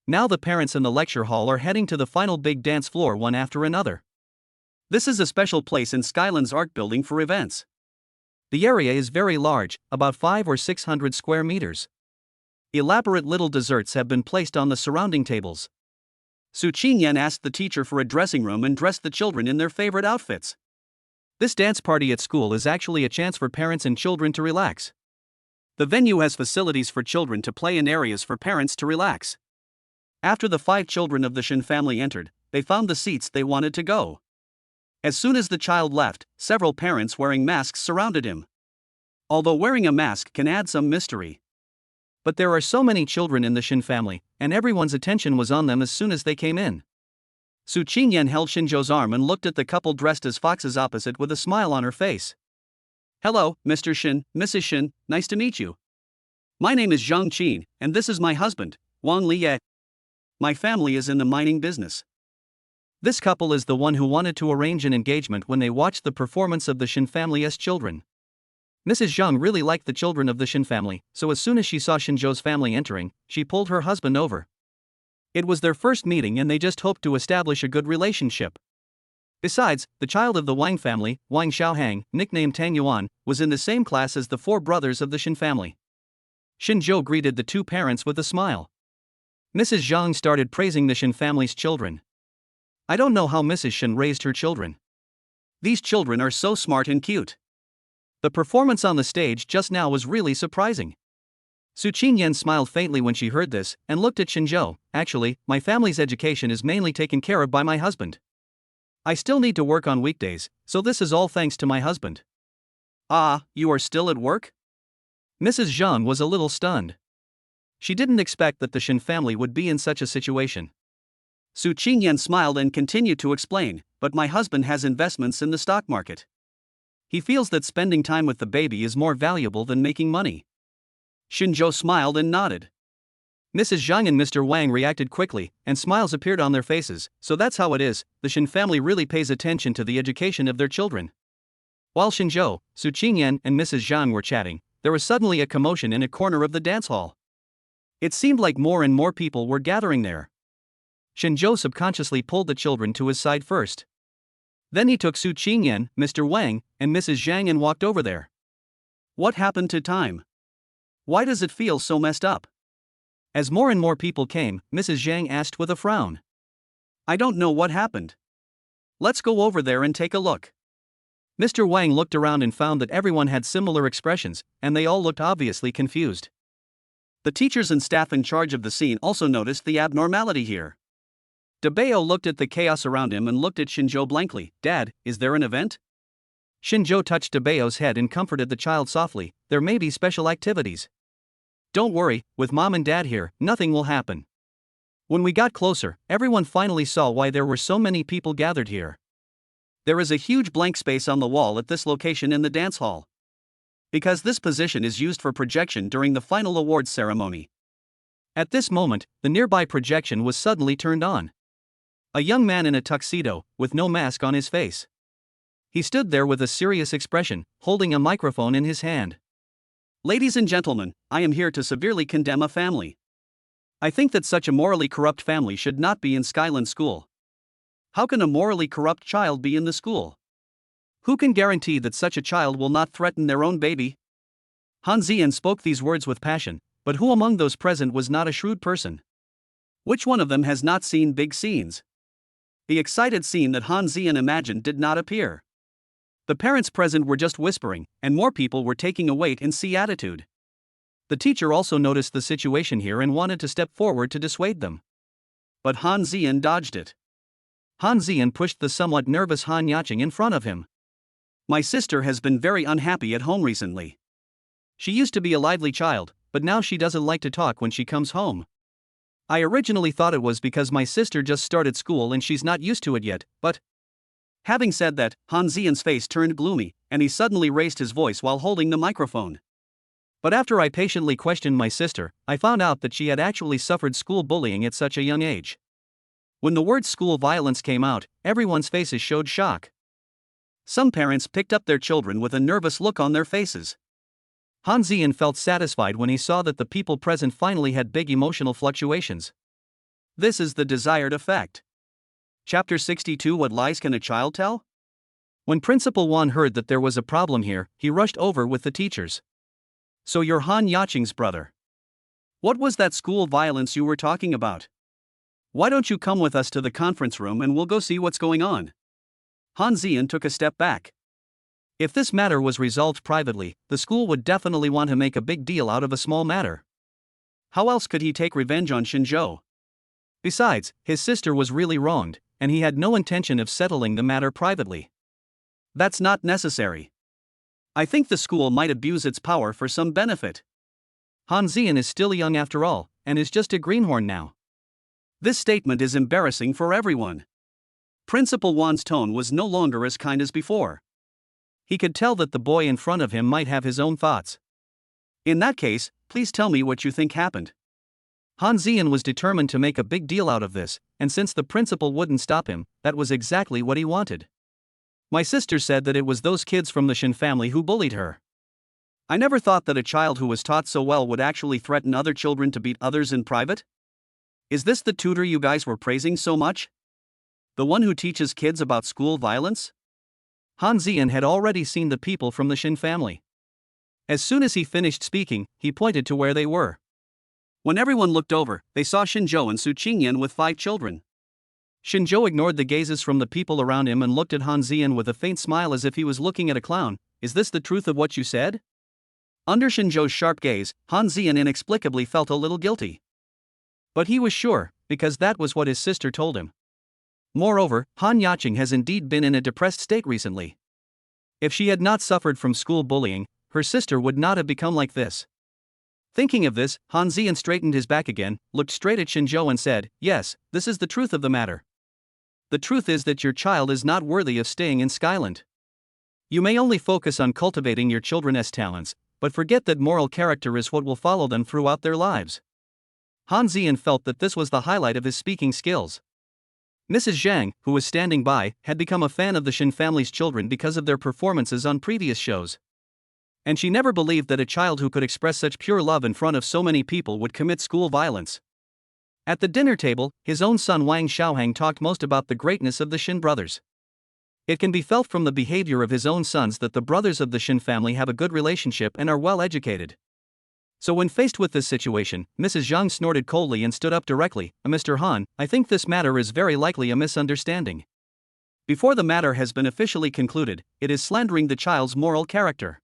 Now the parents in the lecture hall are heading to the final big dance floor one after another. This is a special place in Skyland's art building for events. The area is very large, about 500 or 600 square meters. Elaborate little desserts have been placed on the surrounding tables. Su Qingyan asked the teacher for a dressing room and dressed the children in their favorite outfits. This dance party at school is actually a chance for parents and children to relax. The venue has facilities for children to play and areas for parents to relax. After the 5 children of the Shen family entered, they found the seats they wanted to go. As soon as the child left, several parents wearing masks surrounded him. Although wearing a mask can add some mystery. But there are so many children in the Shen family, and everyone's attention was on them as soon as they came in. Su Qingyan held Shinzhou's arm and looked at the couple dressed as foxes opposite with a smile on her face. Hello, Mr. Shen, Mrs. Shen, nice to meet you. My name is Zhang Qin, and this is my husband, Wang Liye. My family is in the mining business. This couple is the one who wanted to arrange an engagement when they watched the performance of the Shen family as children. Mrs. Zhang really liked the children of the Shen family, so as soon as she saw Shinzhou's family entering, she pulled her husband over. It was their first meeting and they just hoped to establish a good relationship. Besides, the child of the Wang family, Wang Xiaohang, nicknamed Tang Yuan, was in the same class as the 4 brothers of the Shen family. Shinzhou greeted the 2 parents with a smile. Mrs. Zhang started praising the Shen family's children. I don't know how Mrs. Shen raised her children. These children are so smart and cute. The performance on the stage just now was really surprising. Su Qingyan smiled faintly when she heard this, and looked at Shinzhou. Actually, my family's education is mainly taken care of by my husband. I still need to work on weekdays, so this is all thanks to my husband. Ah, you are still at work? Mrs. Zhang was a little stunned. She didn't expect that the Shen family would be in such a situation. Su Qingyan smiled and continued to explain, but my husband has investments in the stock market. He feels that spending time with the baby is more valuable than making money. Shinzhou smiled and nodded. Mrs. Zhang and Mr. Wang reacted quickly, and smiles appeared on their faces. So that's how it is, the Shen family really pays attention to the education of their children. While Shinzhou, Su Qingyan and Mrs. Zhang were chatting, there was suddenly a commotion in a corner of the dance hall. It seemed like more and more people were gathering there. Shinzhou subconsciously pulled the children to his side first. Then he took Su Qingyan, Mr. Wang, and Mrs. Zhang and walked over there. What happened to time? Why does it feel so messed up? As more and more people came, Mrs. Zhang asked with a frown. I don't know what happened. Let's go over there and take a look. Mr. Wang looked around and found that everyone had similar expressions, and they all looked obviously confused. The teachers and staff in charge of the scene also noticed the abnormality here. Dabeo looked at the chaos around him and looked at Shinzhou blankly. Dad, is there an event? Shinzhou touched Dabeo's head and comforted the child softly. There may be special activities. Don't worry, with Mom and Dad here, nothing will happen. When we got closer, everyone finally saw why there were so many people gathered here. There is a huge blank space on the wall at this location in the dance hall. Because this position is used for projection during the final awards ceremony. At this moment, the nearby projection was suddenly turned on. A young man in a tuxedo, with no mask on his face. He stood there with a serious expression, holding a microphone in his hand. Ladies and gentlemen, I am here to severely condemn a family. I think that such a morally corrupt family should not be in Skyland School. How can a morally corrupt child be in the school? Who can guarantee that such a child will not threaten their own baby? Han Zian spoke these words with passion, but who among those present was not a shrewd person? Which one of them has not seen big scenes? The excited scene that Han Zian imagined did not appear. The parents present were just whispering, and more people were taking a wait-and-see attitude. The teacher also noticed the situation here and wanted to step forward to dissuade them. But Han Zian dodged it. Han Zian pushed the somewhat nervous Han Yacheng in front of him. My sister has been very unhappy at home recently. She used to be a lively child, but now she doesn't like to talk when she comes home. I originally thought it was because my sister just started school and she's not used to it yet, but Having said that, Han Zian's face turned gloomy, and he suddenly raised his voice while holding the microphone. But after I patiently questioned my sister, I found out that she had actually suffered school bullying at such a young age. When the word school violence came out, everyone's faces showed shock. Some parents picked up their children with a nervous look on their faces. Han Zian felt satisfied when he saw that the people present finally had big emotional fluctuations. This is the desired effect. Chapter 62. What lies can a child tell? When Principal Wan heard that there was a problem here, he rushed over with the teachers. So you're Han Yaqing's brother. What was that school violence you were talking about? Why don't you come with us to the conference room and we'll go see what's going on? Han Zian took a step back. If this matter was resolved privately, the school would definitely want to make a big deal out of a small matter. How else could he take revenge on Xinzhou? Besides, his sister was really wronged, and he had no intention of settling the matter privately. That's not necessary. I think the school might abuse its power for some benefit. Han Zian is still young after all, and is just a greenhorn now. This statement is embarrassing for everyone. Principal Wan's tone was no longer as kind as before. He could tell that the boy in front of him might have his own thoughts. In that case, please tell me what you think happened. Han Zian was determined to make a big deal out of this, and since the principal wouldn't stop him, that was exactly what he wanted. My sister said that it was those kids from the Shin family who bullied her. I never thought that a child who was taught so well would actually threaten other children to beat others in private. Is this the tutor you guys were praising so much? The one who teaches kids about school violence? Han Zian had already seen the people from the Shin family. As soon as he finished speaking, he pointed to where they were. When everyone looked over, they saw Xinzhou and Su Qingyan with 5 children. Xinzhou ignored the gazes from the people around him and looked at Han Zian with a faint smile as if he was looking at a clown. Is this the truth of what you said? Under Xinzhou's sharp gaze, Han Zian inexplicably felt a little guilty. But he was sure, because that was what his sister told him. Moreover, Han Yaqing has indeed been in a depressed state recently. If she had not suffered from school bullying, her sister would not have become like this. Thinking of this, Han Zian straightened his back again, looked straight at Xinzhou and said, "Yes, this is the truth of the matter. The truth is that your child is not worthy of staying in Skyland. You may only focus on cultivating your children's talents, but forget that moral character is what will follow them throughout their lives." Han Zian felt that this was the highlight of his speaking skills. Mrs. Zhang, who was standing by, had become a fan of the Shin family's children because of their performances on previous shows. And she never believed that a child who could express such pure love in front of so many people would commit school violence. At the dinner table, his own son Wang Xiaohang talked most about the greatness of the Shin brothers. It can be felt from the behavior of his own sons that the brothers of the Shin family have a good relationship and are well educated. So when faced with this situation, Mrs. Zhang snorted coldly and stood up directly. "Mr. Han, I think this matter is very likely a misunderstanding. Before the matter has been officially concluded, it is slandering the child's moral character."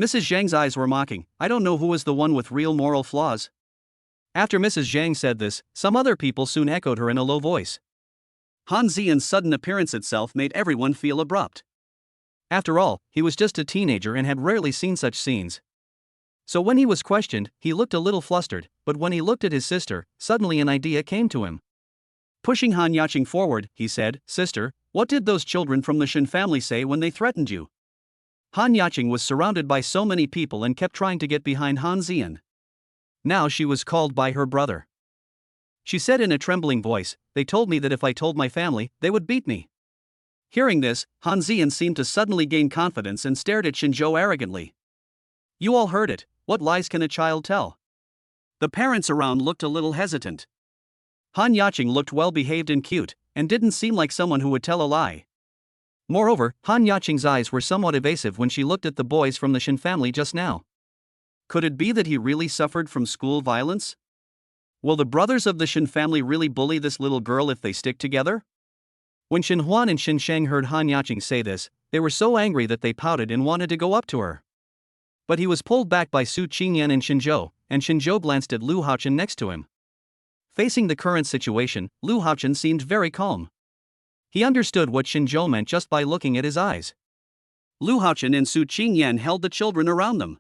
Mrs. Zhang's eyes were mocking. "I don't know who is the one with real moral flaws." After Mrs. Zhang said this, some other people soon echoed her in a low voice. Han Zian's sudden appearance itself made everyone feel abrupt. After all, he was just a teenager and had rarely seen such scenes. So when he was questioned, he looked a little flustered, but when he looked at his sister, suddenly an idea came to him. Pushing Han Yaqing forward, he said, "Sister, what did those children from the Shin family say when they threatened you?" Han Yaqing was surrounded by so many people and kept trying to get behind Han Zian. Now she was called by her brother. She said in a trembling voice, "They told me that if I told my family, they would beat me." Hearing this, Han Zian seemed to suddenly gain confidence and stared at Xinzhou arrogantly. "You all heard it. What lies can a child tell?" The parents around looked a little hesitant. Han Yaqing looked well behaved and cute, and didn't seem like someone who would tell a lie. Moreover, Han Yaqing's eyes were somewhat evasive when she looked at the boys from the Shin family just now. Could it be that he really suffered from school violence? Will the brothers of the Shin family really bully this little girl if they stick together? When Shin Huan and Shin Sheng heard Han Yaqing say this, they were so angry that they pouted and wanted to go up to her. But he was pulled back by Su Qingyan and Xinzhou glanced at Lu Haochen next to him. Facing the current situation, Lu Haochen seemed very calm. He understood what Xinzhou meant just by looking at his eyes. Lu Haochen and Su Qingyan held the children around them.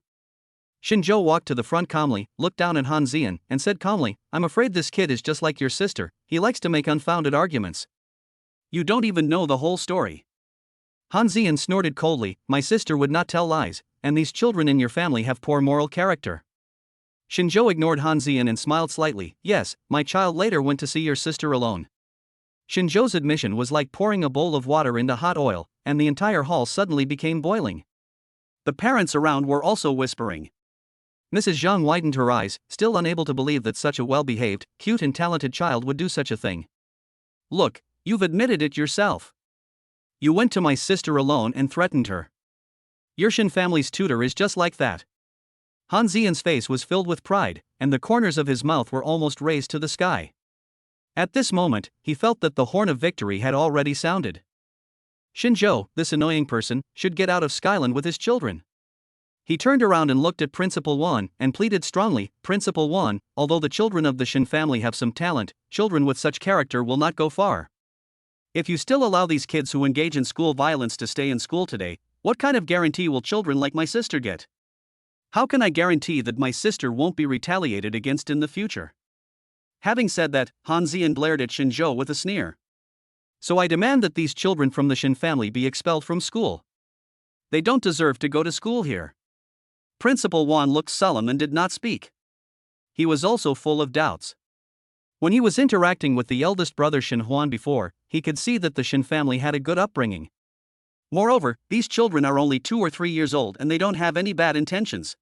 Xinzhou walked to the front calmly, looked down at Han Zian, and said calmly, "I'm afraid this kid is just like your sister, he likes to make unfounded arguments." You don't even know the whole story. Han Zian snorted coldly, my sister would not tell lies, and these children in your family have poor moral character. Shinzhou ignored Han Zian and smiled slightly, yes, my child later went to see your sister alone. Shinzhou's admission was like pouring a bowl of water into hot oil, and the entire hall suddenly became boiling. The parents around were also whispering. Mrs. Zhang widened her eyes, still unable to believe that such a well-behaved, cute and talented child would do such a thing. Look, you've admitted it yourself. You went to my sister alone and threatened her. Your Shin family's tutor is just like that. Han Zian's face was filled with pride, and the corners of his mouth were almost raised to the sky. At this moment, he felt that the horn of victory had already sounded. Shinzhou, this annoying person, should get out of Skyland with his children. He turned around and looked at Principal Wan and pleaded strongly, Principal Wan, although the children of the Shin family have some talent, children with such character will not go far. If you still allow these kids who engage in school violence to stay in school today, what kind of guarantee will children like my sister get? How can I guarantee that my sister won't be retaliated against in the future? Having said that, Han Zian glared at Shinzhou with a sneer. So I demand that these children from the Shin family be expelled from school. They don't deserve to go to school here. Principal Wan looked solemn and did not speak. He was also full of doubts. When he was interacting with the eldest brother Shin Huan before, he could see that the Shin family had a good upbringing. Moreover, these children are only 2 or 3 years old and they don't have any bad intentions.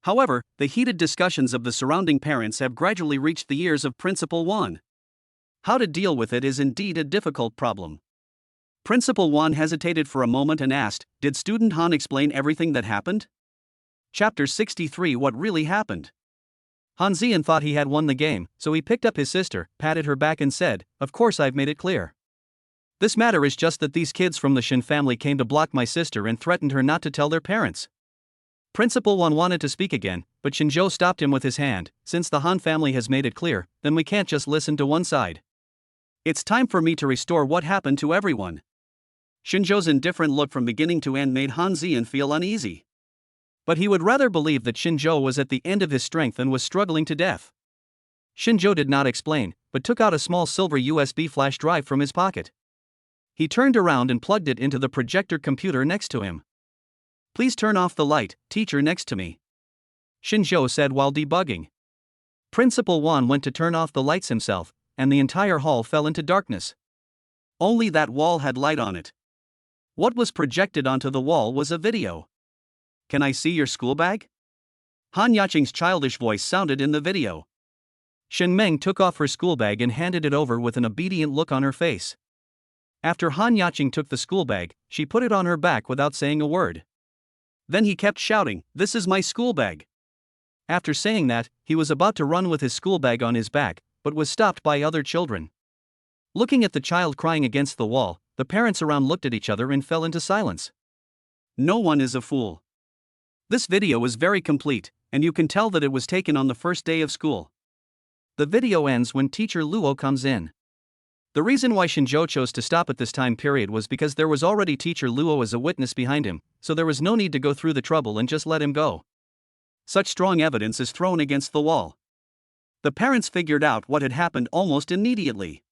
However, the heated discussions of the surrounding parents have gradually reached the ears of Principal Wan. How to deal with it is indeed a difficult problem. Principal Wan hesitated for a moment and asked, did Student Han explain everything that happened? Chapter 63 What really happened? Han Zian thought he had won the game, so he picked up his sister, patted her back and said, of course I've made it clear. This matter is just that these kids from the Shin family came to block my sister and threatened her not to tell their parents. Principal Wan wanted to speak again, but Shinzhou stopped him with his hand, since the Han family has made it clear, then we can't just listen to one side. It's time for me to restore what happened to everyone. Shinzhou's indifferent look from beginning to end made Han Zian feel uneasy. But he would rather believe that Shinzhou was at the end of his strength and was struggling to death. Shinzhou did not explain, but took out a small silver USB flash drive from his pocket. He turned around and plugged it into the projector computer next to him. Please turn off the light, teacher next to me, Shinzhou said while debugging. Principal Wan went to turn off the lights himself, and the entire hall fell into darkness. Only that wall had light on it. What was projected onto the wall was a video. Can I see your school bag? Han Yaqing's childish voice sounded in the video. Shen Meng took off her school bag and handed it over with an obedient look on her face. After Han Yaqing took the school bag, she put it on her back without saying a word. Then he kept shouting, this is my school bag. After saying that, he was about to run with his school bag on his back, but was stopped by other children. Looking at the child crying against the wall, the parents around looked at each other and fell into silence. No one is a fool. This video is very complete, and you can tell that it was taken on the first day of school. The video ends when teacher Luo comes in. The reason why Shinzhou chose to stop at this time period was because there was already teacher Luo as a witness behind him, so there was no need to go through the trouble and just let him go. Such strong evidence is thrown against the wall. The parents figured out what had happened almost immediately.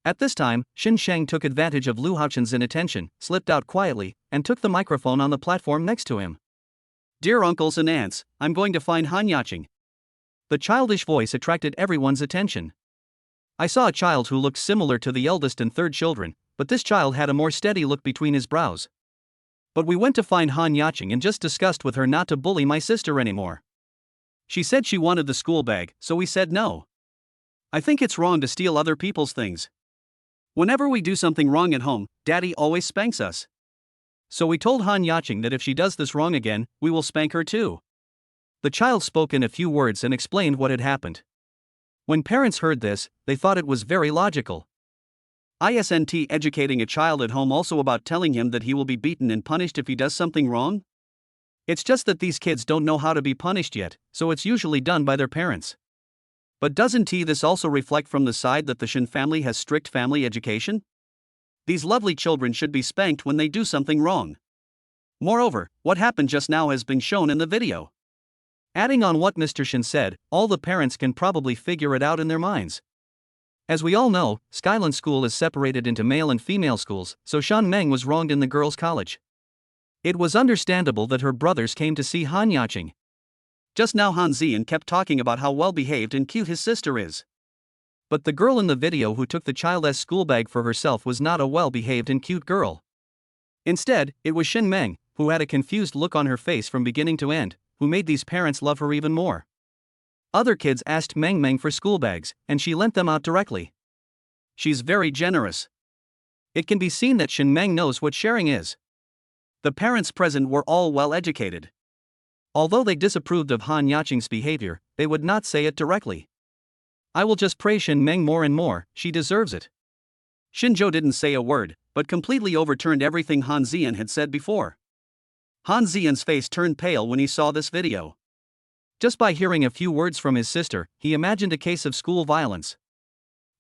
At this time, Xin Sheng took advantage of Lu Haochen's inattention, slipped out quietly, and took the microphone on the platform next to him. Dear uncles and aunts, I'm going to find Han Yaqing. The childish voice attracted everyone's attention. I saw a child who looked similar to the eldest and third children, but this child had a more steady look between his brows. But we went to find Han Yaqing and just discussed with her not to bully my sister anymore. She said she wanted the school bag, so we said no. I think it's wrong to steal other people's things. Whenever we do something wrong at home, Daddy always spanks us. So we told Han Yaqing that if she does this wrong again, we will spank her too. The child spoke in a few words and explained what had happened. When parents heard this, they thought it was very logical. Isn't educating a child at home also about telling him that he will be beaten and punished if he does something wrong? It's just that these kids don't know how to be punished yet, so it's usually done by their parents. But doesn't this also reflect from the side that the Shin family has strict family education? These lovely children should be spanked when they do something wrong. Moreover, what happened just now has been shown in the video. Adding on what Mr. Shin said, all the parents can probably figure it out in their minds. As we all know, Skyland School is separated into male and female schools, so Shan Meng was wronged in the girls' college. It was understandable that her brothers came to see Han Yaqing. Just now Han Zian kept talking about how well-behaved and cute his sister is. But the girl in the video who took the child's school bag for herself was not a well-behaved and cute girl. Instead, it was Shin Meng, who had a confused look on her face from beginning to end, who made these parents love her even more. Other kids asked Meng Meng for school bags, and she lent them out directly. She's very generous. It can be seen that Shin Meng knows what sharing is. The parents present were all well-educated. Although they disapproved of Han Yaqing's behavior, they would not say it directly. I will just praise Shin Meng more and more, she deserves it. Xinzhou didn't say a word, but completely overturned everything Han Zian had said before. Han Zian's face turned pale when he saw this video. Just by hearing a few words from his sister, he imagined a case of school violence.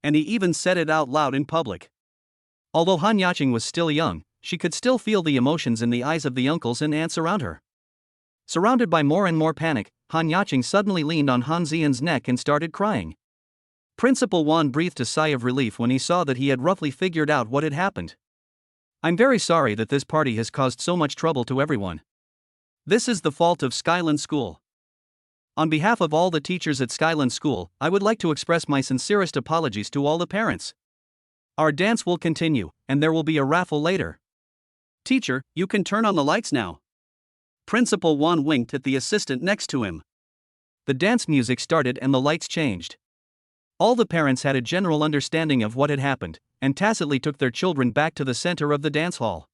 And he even said it out loud in public. Although Han Yaqing was still young, she could still feel the emotions in the eyes of the uncles and aunts around her. Surrounded by more and more panic, Han Yaqing suddenly leaned on Han Zian's neck and started crying. Principal Wan breathed a sigh of relief when he saw that he had roughly figured out what had happened. I'm very sorry that this party has caused so much trouble to everyone. This is the fault of Skyland School. On behalf of all the teachers at Skyland School, I would like to express my sincerest apologies to all the parents. Our dance will continue, and there will be a raffle later. Teacher, you can turn on the lights now. Principal Wan winked at the assistant next to him. The dance music started and the lights changed. All the parents had a general understanding of what had happened, and tacitly took their children back to the center of the dance hall.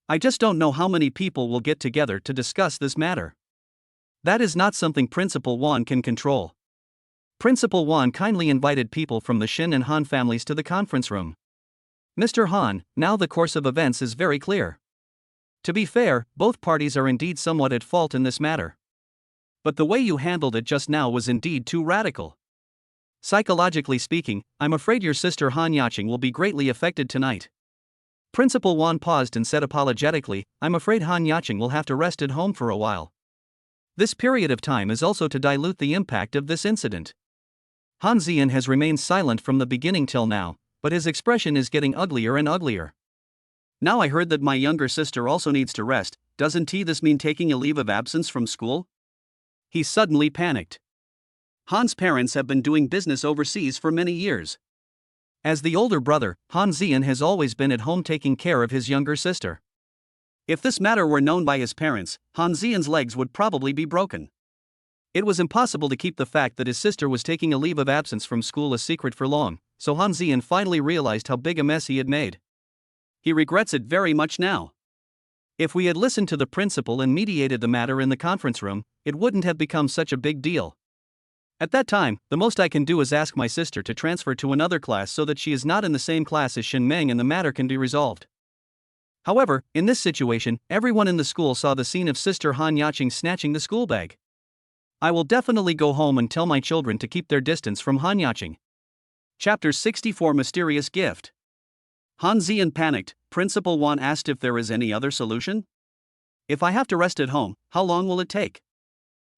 I just don't know how many people will get together to discuss this matter. That is not something Principal Wan can control. Principal Wan kindly invited people from the Shin and Han families to the conference room. Mr. Han, now the course of events is very clear. To be fair, both parties are indeed somewhat at fault in this matter. But the way you handled it just now was indeed too radical. Psychologically speaking, I'm afraid your sister Han Yaqing will be greatly affected tonight. Principal Wan paused and said apologetically, I'm afraid Han Yaqing will have to rest at home for a while. This period of time is also to dilute the impact of this incident. Han Zian has remained silent from the beginning till now, but his expression is getting uglier and uglier. Now I heard that my younger sister also needs to rest, doesn't this mean taking a leave of absence from school? He suddenly panicked. Han's parents have been doing business overseas for many years. As the older brother, Han Zian has always been at home taking care of his younger sister. If this matter were known by his parents, Han Zian's legs would probably be broken. It was impossible to keep the fact that his sister was taking a leave of absence from school a secret for long, so Han Zian finally realized how big a mess he had made. He regrets it very much now. If we had listened to the principal and mediated the matter in the conference room, it wouldn't have become such a big deal. At that time, the most I can do is ask my sister to transfer to another class so that she is not in the same class as Shin Meng and the matter can be resolved. However, in this situation, everyone in the school saw the scene of Sister Han Yaqing snatching the school bag. I will definitely go home and tell my children to keep their distance from Han Yaqing. Chapter 64 Mysterious Gift. Han Zian panicked. Principal Wan asked if there is any other solution? If I have to rest at home, how long will it take?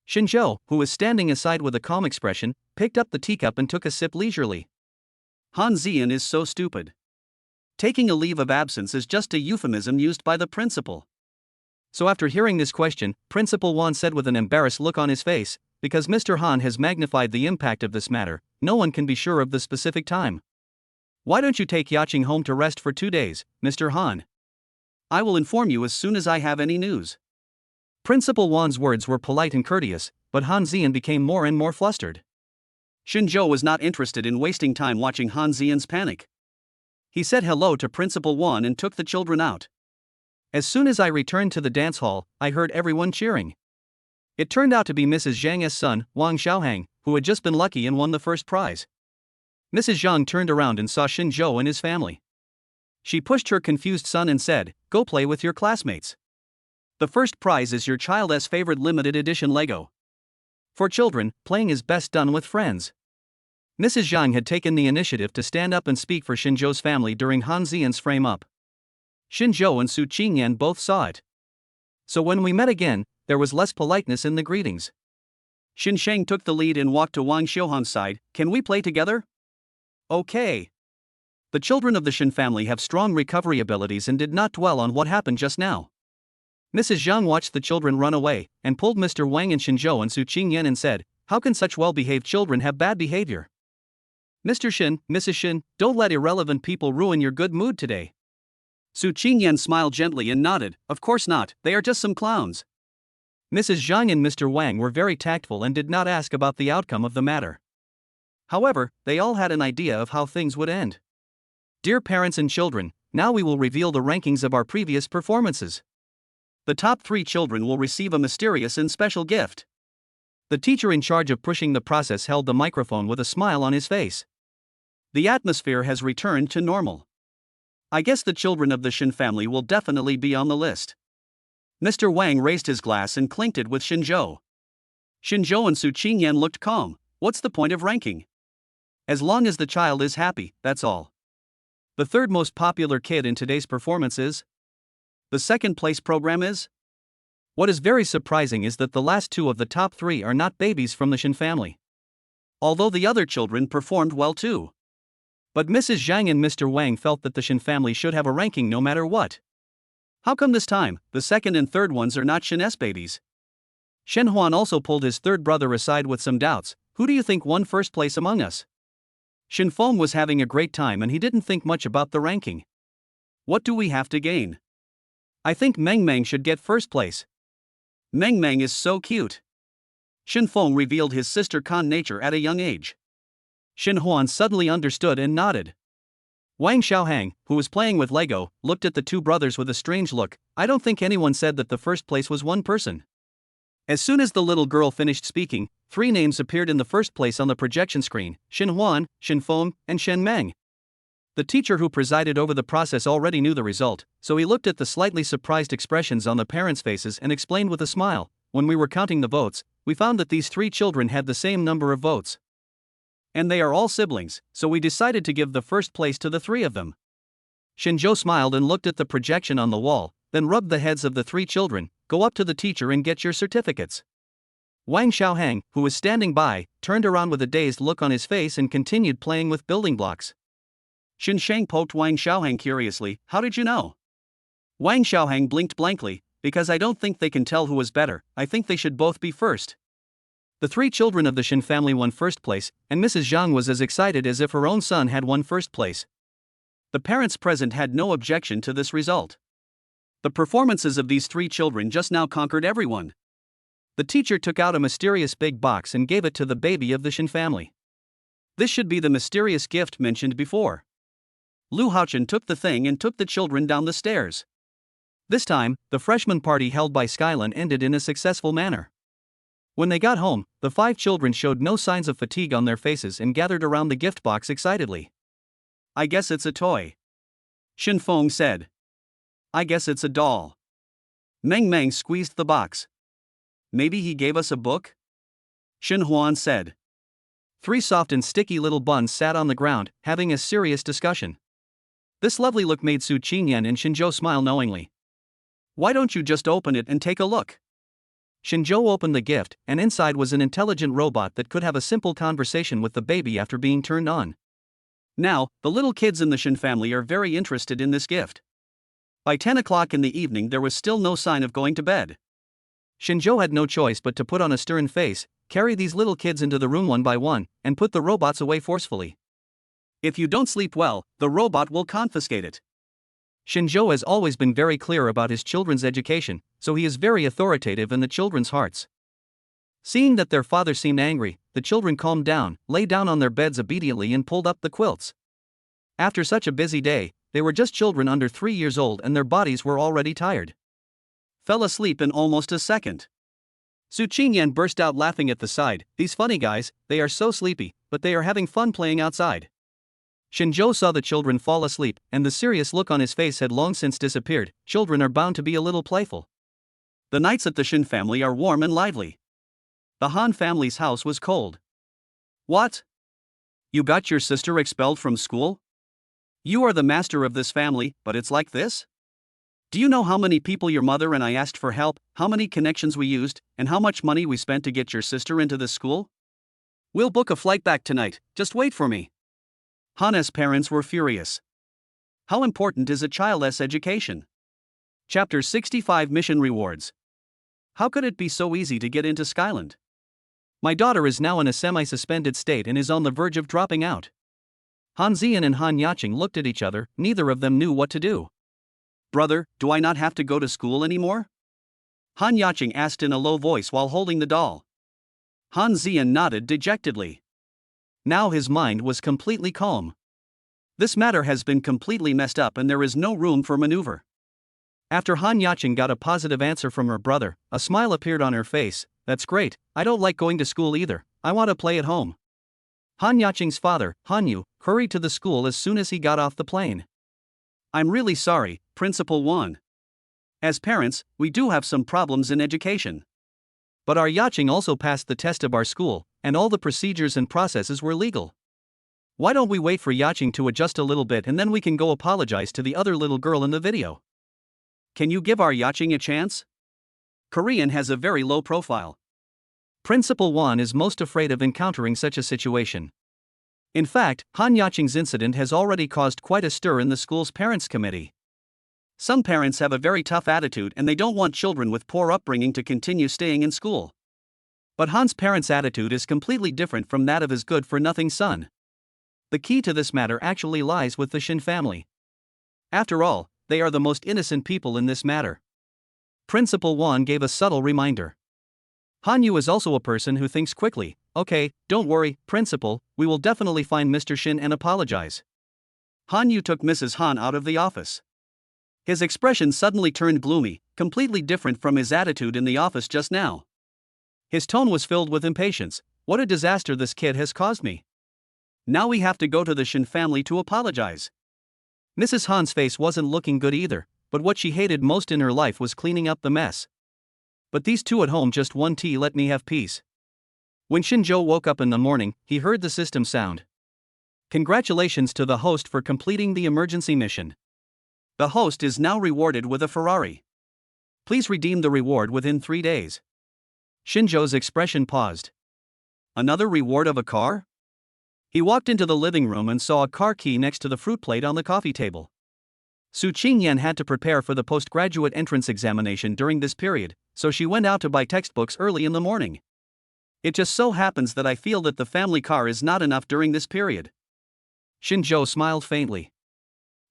Xinzhou, who was standing aside with a calm expression, picked up the teacup and took a sip leisurely. Han Zian is so stupid. Taking a leave of absence is just a euphemism used by the principal. So after hearing this question, Principal Wan said with an embarrassed look on his face, because Mr. Han has magnified the impact of this matter, no one can be sure of the specific time. Why don't you take Yaqing home to rest for 2 days, Mr. Han? I will inform you as soon as I have any news. Principal Wan's words were polite and courteous, but Han Zian became more and more flustered. Xinzhou was not interested in wasting time watching Han Zian's panic. He said hello to Principal Wan and took the children out. As soon as I returned to the dance hall, I heard everyone cheering. It turned out to be Mrs. Zhang's son, Wang Xiaohang, who had just been lucky and won the first prize. Mrs. Zhang turned around and saw Xinzhou and his family. She pushed her confused son and said, "Go play with your classmates. The first prize is your child's favorite limited edition Lego. For children, playing is best done with friends." Mrs. Zhang had taken the initiative to stand up and speak for Xinzhou's family during Han Zian's frame-up. Xinzhou and Su Qingyan both saw it. So when we met again, there was less politeness in the greetings. Xinsheng took the lead and walked to Wang Xiaohang's side. "Can we play together?" Okay. The children of the Shin family have strong recovery abilities and did not dwell on what happened just now. Mrs. Zhang watched the children run away and pulled Mr. Wang and Shinzhou and Su Qingyan and said, "How can such well-behaved children have bad behavior? Mr. Shin, Mrs. Shin, don't let irrelevant people ruin your good mood today." Su Qingyan smiled gently and nodded, "Of course not, they are just some clowns." Mrs. Zhang and Mr. Wang were very tactful and did not ask about the outcome of the matter. However, they all had an idea of how things would end. Dear parents and children, now we will reveal the rankings of our previous performances. The top 3 children will receive a mysterious and special gift. The teacher in charge of pushing the process held the microphone with a smile on his face. The atmosphere has returned to normal. I guess the children of the Shin family will definitely be on the list. Mr. Wang raised his glass and clinked it with Shinzhou. Shinzhou and Su Qingyan looked calm. What's the point of ranking? As long as the child is happy, that's all. The third most popular kid in today's performance is? The second place program is? What is very surprising is that the last 2 of the top 3 are not babies from the Shin family. Although the other children performed well too. But Mrs. Zhang and Mr. Wang felt that the Shin family should have a ranking no matter what. How come this time, the second and third ones are not Shin-S babies? Shen Huan also pulled his third brother aside with some doubts. Who do you think won first place among us? Shin Feng was having a great time and he didn't think much about the ranking. What do we have to gain? I think Meng Meng should get first place. Meng Meng is so cute. Shin Feng revealed his sister Kan nature at a young age. Shin Huan suddenly understood and nodded. Wang Xiaohang, who was playing with Lego, looked at the 2 brothers with a strange look. I don't think anyone said that the first place was one person. As soon as the little girl finished speaking, 3 names appeared in the first place on the projection screen: Shin Huan, Shin Feng, and Shen Meng. The teacher who presided over the process already knew the result, so he looked at the slightly surprised expressions on the parents' faces and explained with a smile, "When we were counting the votes, we found that these 3 children had the same number of votes. And they are all siblings, so we decided to give the first place to the 3 of them." Shinzhou smiled and looked at the projection on the wall, then rubbed the heads of the 3 children. "Go up to the teacher and get your certificates." Wang Xiaohang, who was standing by, turned around with a dazed look on his face and continued playing with building blocks. Shin Shang poked Wang Xiaohang curiously. "How did you know?" Wang Xiaohang blinked blankly. "Because I don't think they can tell who was better, I think they should both be first." The 3 children of the Shin family won first place, and Mrs. Zhang was as excited as if her own son had won first place. The parents present had no objection to this result. The performances of these 3 children just now conquered everyone. The teacher took out a mysterious big box and gave it to the baby of the Shin family. This should be the mysterious gift mentioned before. Lu Haochen took the thing and took the children down the stairs. This time, the freshman party held by Skylin ended in a successful manner. When they got home, the 5 children showed no signs of fatigue on their faces and gathered around the gift box excitedly. "I guess it's a toy," Shin Feng said. "I guess it's a doll." Meng Meng squeezed the box. "Maybe he gave us a book?" Shin Huan said. 3 soft and sticky little buns sat on the ground, having a serious discussion. This lovely look made Su Qingyan and Shinzhou smile knowingly. "Why don't you just open it and take a look?" Shinzhou opened the gift, and inside was an intelligent robot that could have a simple conversation with the baby after being turned on. Now, the little kids in the Shin family are very interested in this gift. By 10 o'clock in the evening there was still no sign of going to bed. Shinzhou had no choice but to put on a stern face, carry these little kids into the room one by one, and put the robots away forcefully. "If you don't sleep well, the robot will confiscate it." Shinzhou has always been very clear about his children's education, so he is very authoritative in the children's hearts. Seeing that their father seemed angry, the children calmed down, lay down on their beds obediently and pulled up the quilts. After such a busy day, they were just children under 3 years old and their bodies were already tired. Fell asleep in almost a second. Su Qingyan burst out laughing at the side. "These funny guys, they are so sleepy, but they are having fun playing outside." Shinzhou saw the children fall asleep, and the serious look on his face had long since disappeared. Children are bound to be a little playful. The nights at the Shin family are warm and lively. The Han family's house was cold. "What? You got your sister expelled from school? You are the master of this family, but it's like this? Do you know how many people your mother and I asked for help, how many connections we used, and how much money we spent to get your sister into this school? We'll book a flight back tonight, just wait for me." Han's parents were furious. How important is a child's education? Chapter 65 Mission Rewards. How could it be so easy to get into Skyland? My daughter is now in a semi-suspended state and is on the verge of dropping out. Han Zian and Han Yacheng looked at each other, neither of them knew what to do. Brother, do I not have to go to school anymore? Han Yacheng asked in a low voice while holding the doll. Han Zian nodded dejectedly. Now his mind was completely calm. This matter has been completely messed up and there is no room for maneuver. After Han Yacheng got a positive answer from her brother, a smile appeared on her face. That's great, I don't like going to school either, I want to play at home. Han Yacheng's father, Han Yu, hurried to the school as soon as he got off the plane. I'm really sorry, Principal Wan. As parents, we do have some problems in education. But our Yacheng also passed the test of our school, and all the procedures and processes were legal. Why don't we wait for Yacheng to adjust a little bit and then we can go apologize to the other little girl in the video? Can you give our Yacheng a chance? Korean has a very low profile. Principal Wan is most afraid of encountering such a situation. In fact, Han Yacheng's incident has already caused quite a stir in the school's parents' committee. Some parents have a very tough attitude and they don't want children with poor upbringing to continue staying in school. But Han's parents' attitude is completely different from that of his good-for-nothing son. The key to this matter actually lies with the Shin family. After all, they are the most innocent people in this matter. Principal Wan gave a subtle reminder. Han Yu is also a person who thinks quickly. Okay, don't worry, Principal, we will definitely find Mr. Shin and apologize. Han Yu took Mrs. Han out of the office. His expression suddenly turned gloomy, completely different from his attitude in the office just now. His tone was filled with impatience. What a disaster this kid has caused me. Now we have to go to the Shin family to apologize. Mrs. Han's face wasn't looking good either, but what she hated most in her life was cleaning up the mess. But these two at home just one tea let me have peace. When Shinjo woke up in the morning, he heard the system sound. Congratulations to the host for completing the emergency mission. The host is now rewarded with a Ferrari. Please redeem the reward within 3 days. Shinjo's expression paused. Another reward of a car? He walked into the living room and saw a car key next to the fruit plate on the coffee table. Su Qingyan had to prepare for the postgraduate entrance examination during this period, so she went out to buy textbooks early in the morning. It just so happens that I feel that the family car is not enough during this period. Shinjo smiled faintly.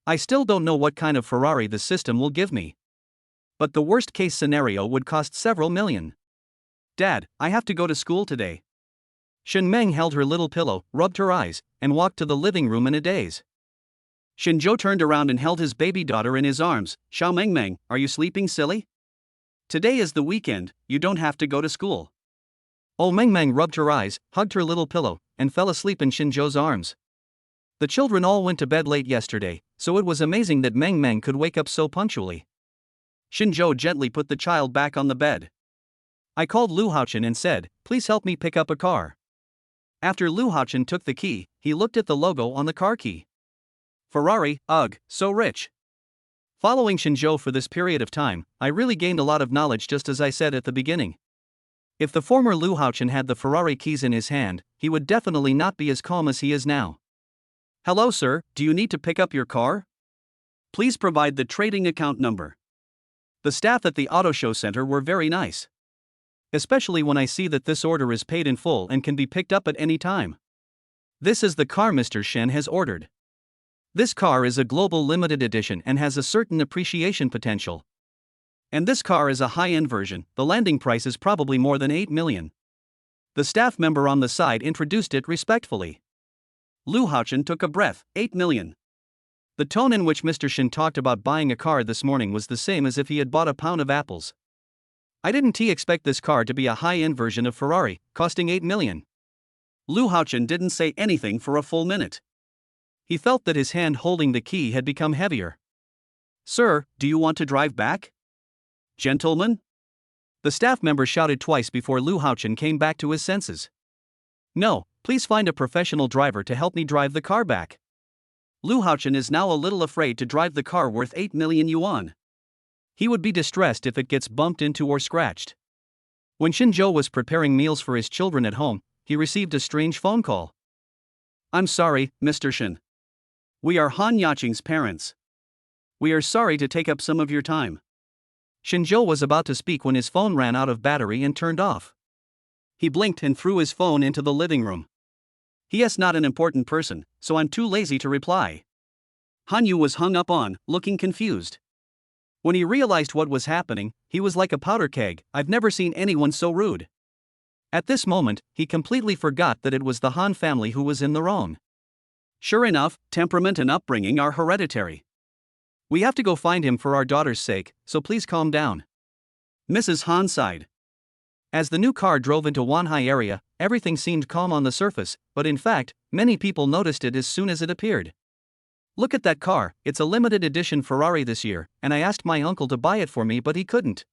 I still don't know what kind of Ferrari the system will give me. But the worst case scenario would cost several million. Dad, I have to go to school today. Shin Meng held her little pillow, rubbed her eyes, and walked to the living room in a daze. Shinjo turned around and held his baby daughter in his arms. Xiao Meng, are you sleeping, silly? Today is the weekend, you don't have to go to school. Oh, Meng rubbed her eyes, hugged her little pillow, and fell asleep in Shinjo's arms. The children all went to bed late yesterday, so it was amazing that Meng could wake up so punctually. Shinjo gently put the child back on the bed. I called Lu Haochen and said, please help me pick up a car. After Lu Haochen took the key, he looked at the logo on the car key. Ferrari, ugh, so rich. Following Shinjo for this period of time, I really gained a lot of knowledge just as I said at the beginning. If the former Lu Haochen had the Ferrari keys in his hand, he would definitely not be as calm as he is now. Hello sir, do you need to pick up your car? Please provide the trading account number. The staff at the auto show center were very nice. Especially when I see that this order is paid in full and can be picked up at any time. This is the car Mr. Shen has ordered. This car is a global limited edition and has a certain appreciation potential. And this car is a high-end version, the landing price is probably more than 8 million. The staff member on the side introduced it respectfully. Lu Haochen took a breath. 8 million. The tone in which Mr. Shin talked about buying a car this morning was the same as if he had bought a pound of apples. I didn't expect this car to be a high-end version of Ferrari, costing 8 million. Lu Haochen didn't say anything for a full minute. He felt that his hand holding the key had become heavier. Sir, do you want to drive back? Gentlemen? The staff member shouted twice before Lu Haochen came back to his senses. No, please find a professional driver to help me drive the car back. Lu Haochen is now a little afraid to drive the car worth 8 million yuan. He would be distressed if it gets bumped into or scratched. When Shinjo was preparing meals for his children at home, he received a strange phone call. I'm sorry, Mr. Shin. We are Han Yaqing's parents. We are sorry to take up some of your time. Shinjo was about to speak when his phone ran out of battery and turned off. He blinked and threw his phone into the living room. He is not an important person, so I'm too lazy to reply. Hanyu was hung up on, looking confused. When he realized what was happening, he was like a powder keg. I've never seen anyone so rude. At this moment, he completely forgot that it was the Han family who was in the wrong. Sure enough, temperament and upbringing are hereditary. We have to go find him for our daughter's sake, so please calm down. Mrs. Han sighed. As the new car drove into Wanhai area, everything seemed calm on the surface, but in fact, many people noticed it as soon as it appeared. Look at that car, it's a limited edition Ferrari this year, and I asked my uncle to buy it for me but he couldn't.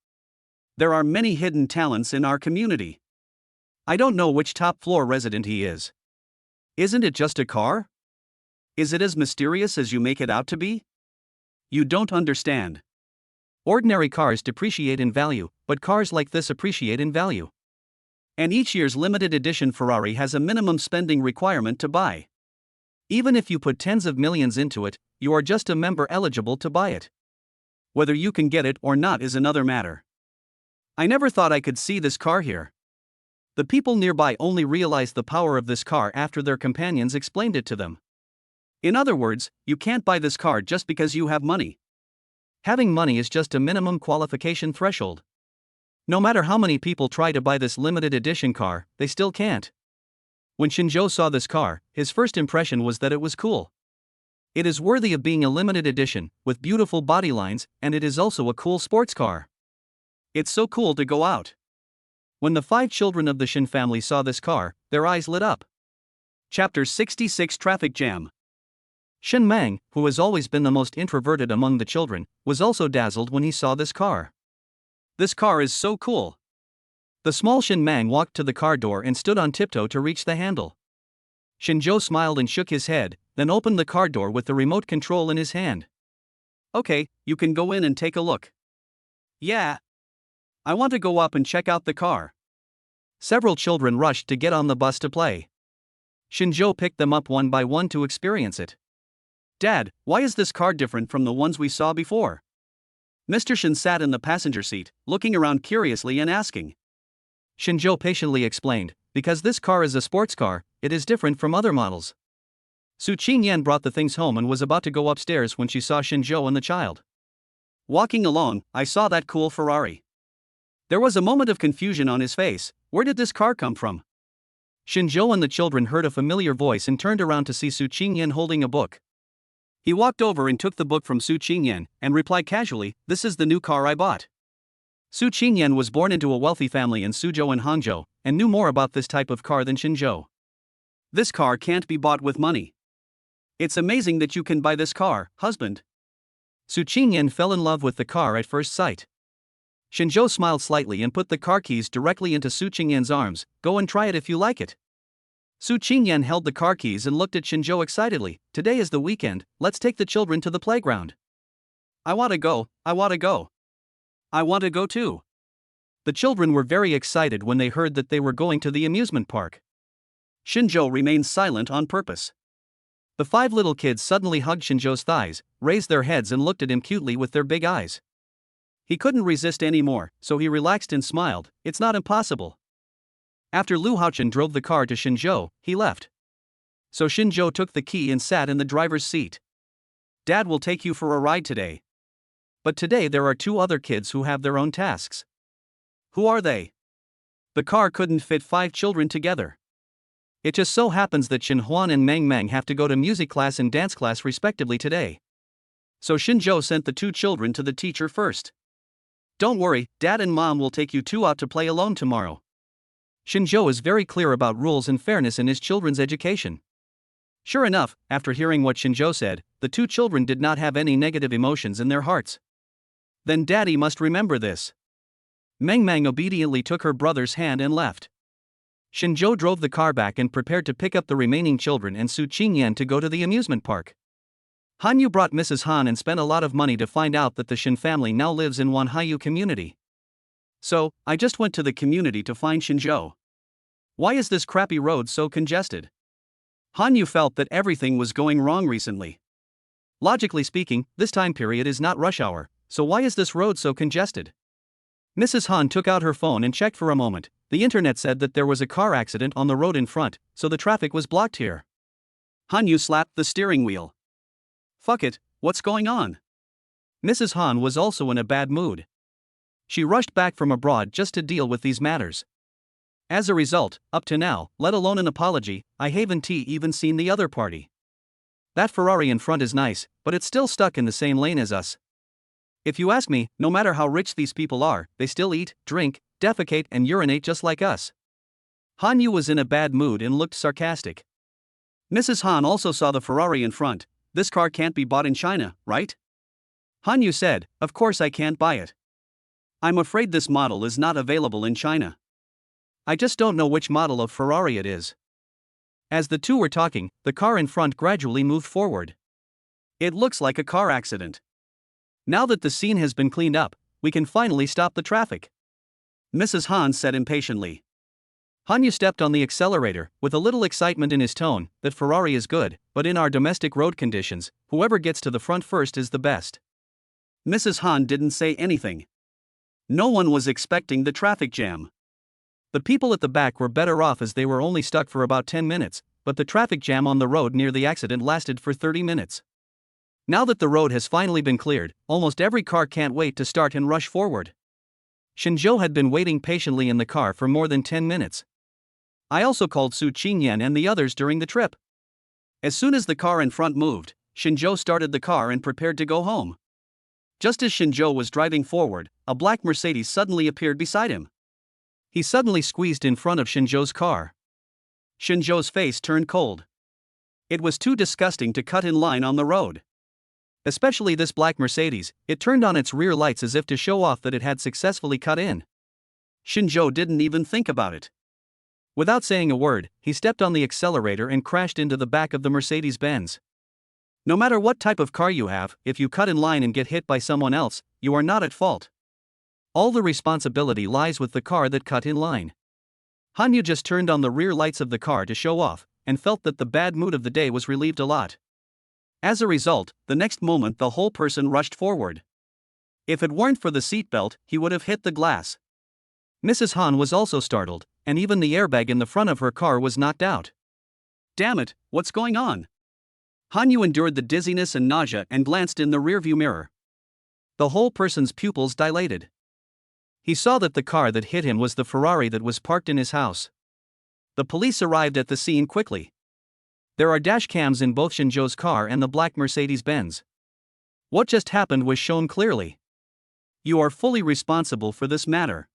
There are many hidden talents in our community. I don't know which top floor resident he is. Isn't it just a car? Is it as mysterious as you make it out to be? You don't understand. Ordinary cars depreciate in value, but cars like this appreciate in value. And each year's limited edition Ferrari has a minimum spending requirement to buy. Even if you put tens of millions into it, you are just a member eligible to buy it. Whether you can get it or not is another matter. I never thought I could see this car here. The people nearby only realized the power of this car after their companions explained it to them. In other words, you can't buy this car just because you have money. Having money is just a minimum qualification threshold. No matter how many people try to buy this limited edition car, they still can't. When Shinjo saw this car, his first impression was that it was cool. It is worthy of being a limited edition, with beautiful body lines, and it is also a cool sports car. It's so cool to go out. When the 5 children of the Shin family saw this car, their eyes lit up. Chapter 66 Traffic Jam. Shin Mang, who has always been the most introverted among the children, was also dazzled when he saw this car. This car is so cool. The small Shin Mang walked to the car door and stood on tiptoe to reach the handle. Shinjo smiled and shook his head, then opened the car door with the remote control in his hand. Okay, you can go in and take a look. Yeah. I want to go up and check out the car. Several children rushed to get on the bus to play. Shinjo picked them up one by one to experience it. Dad, why is this car different from the ones we saw before? Mr. Shin sat in the passenger seat, looking around curiously and asking. Shinjo patiently explained, because this car is a sports car, it is different from other models. Su Qingyan brought the things home and was about to go upstairs when she saw Shinjo and the child. Walking along, I saw that cool Ferrari. There was a moment of confusion on his face. Where did this car come from? Shinjo and the children heard a familiar voice and turned around to see Su Qingyan holding a book. He walked over and took the book from Su Qingyan and replied casually, "This is the new car I bought." Su Qingyan was born into a wealthy family in Suzhou and Hangzhou, and knew more about this type of car than Shinjo. This car can't be bought with money. It's amazing that you can buy this car, husband. Su Qingyan fell in love with the car at first sight. Shinjo smiled slightly and put the car keys directly into Su Qingyan's arms. Go and try it if you like it. Su Qingyan held the car keys and looked at Shinjo excitedly. Today is the weekend, let's take the children to the playground. I want to go, I want to go. I want to go too. The children were very excited when they heard that they were going to the amusement park. Shinjo remained silent on purpose. The 5 little kids suddenly hugged Shinjo's thighs, raised their heads and looked at him cutely with their big eyes. He couldn't resist anymore, so he relaxed and smiled. It's not impossible. After Lu Haochen drove the car to Shinjo, he left. So Shinjo took the key and sat in the driver's seat. Dad will take you for a ride today. But today there are 2 other kids who have their own tasks. Who are they? The car couldn't fit 5 children together. It just so happens that Shin Huan and Meng Meng have to go to music class and dance class respectively today. So Shinjo sent the 2 children to the teacher first. Don't worry, Dad and Mom will take you 2 out to play alone tomorrow. Shinjo is very clear about rules and fairness in his children's education. Sure enough, after hearing what Shinjo said, the 2 children did not have any negative emotions in their hearts. Then Daddy must remember this. Meng Meng obediently took her brother's hand and left. Shinjo drove the car back and prepared to pick up the remaining children and Su Qingyan to go to the amusement park. Hanyu brought Mrs. Han and spent a lot of money to find out that the Shin family now lives in Wanhaiyu community. So, I just went to the community to find Shinjo. Why is this crappy road so congested? Hanyu felt that everything was going wrong recently. Logically speaking, this time period is not rush hour, so why is this road so congested? Mrs. Han took out her phone and checked for a moment. The internet said that there was a car accident on the road in front, so the traffic was blocked here. Hanyu slapped the steering wheel. Fuck it, what's going on? Mrs. Han was also in a bad mood. She rushed back from abroad just to deal with these matters. As a result, up to now, let alone an apology, I haven't even seen the other party. That Ferrari in front is nice, but it's still stuck in the same lane as us. If you ask me, no matter how rich these people are, they still eat, drink, defecate and urinate just like us. Hanyu was in a bad mood and looked sarcastic. Mrs. Han also saw the Ferrari in front. This car can't be bought in China, right? Hanyu said, of course I can't buy it. I'm afraid this model is not available in China. I just don't know which model of Ferrari it is. As the two were talking, the car in front gradually moved forward. It looks like a car accident. Now that the scene has been cleaned up, we can finally stop the traffic, Mrs. Han said impatiently. Hanyu stepped on the accelerator, with a little excitement in his tone, that Ferrari is good, but in our domestic road conditions, whoever gets to the front first is the best. Mrs. Han didn't say anything. No one was expecting the traffic jam. The people at the back were better off as they were only stuck for about 10 minutes, but the traffic jam on the road near the accident lasted for 30 minutes. Now that the road has finally been cleared, almost every car can't wait to start and rush forward. Shinjo had been waiting patiently in the car for more than 10 minutes. I also called Su Qingyan and the others during the trip. As soon as the car in front moved, Shinjo started the car and prepared to go home. Just as Shinjo was driving forward, a black Mercedes suddenly appeared beside him. He suddenly squeezed in front of Shinjo's car. Shinjo's face turned cold. It was too disgusting to cut in line on the road. Especially this black Mercedes, it turned on its rear lights as if to show off that it had successfully cut in. Shinjo didn't even think about it. Without saying a word, he stepped on the accelerator and crashed into the back of the Mercedes-Benz. No matter what type of car you have, if you cut in line and get hit by someone else, you are not at fault. All the responsibility lies with the car that cut in line. Hanyu just turned on the rear lights of the car to show off, and felt that the bad mood of the day was relieved a lot. As a result, the next moment the whole person rushed forward. If it weren't for the seatbelt, he would have hit the glass. Mrs. Han was also startled, and even the airbag in the front of her car was knocked out. Damn it, what's going on? Hanyu endured the dizziness and nausea and glanced in the rearview mirror. The whole person's pupils dilated. He saw that the car that hit him was the Ferrari that was parked in his house. The police arrived at the scene quickly. There are dash cams in both Shinjo's car and the black Mercedes-Benz. What just happened was shown clearly. You are fully responsible for this matter.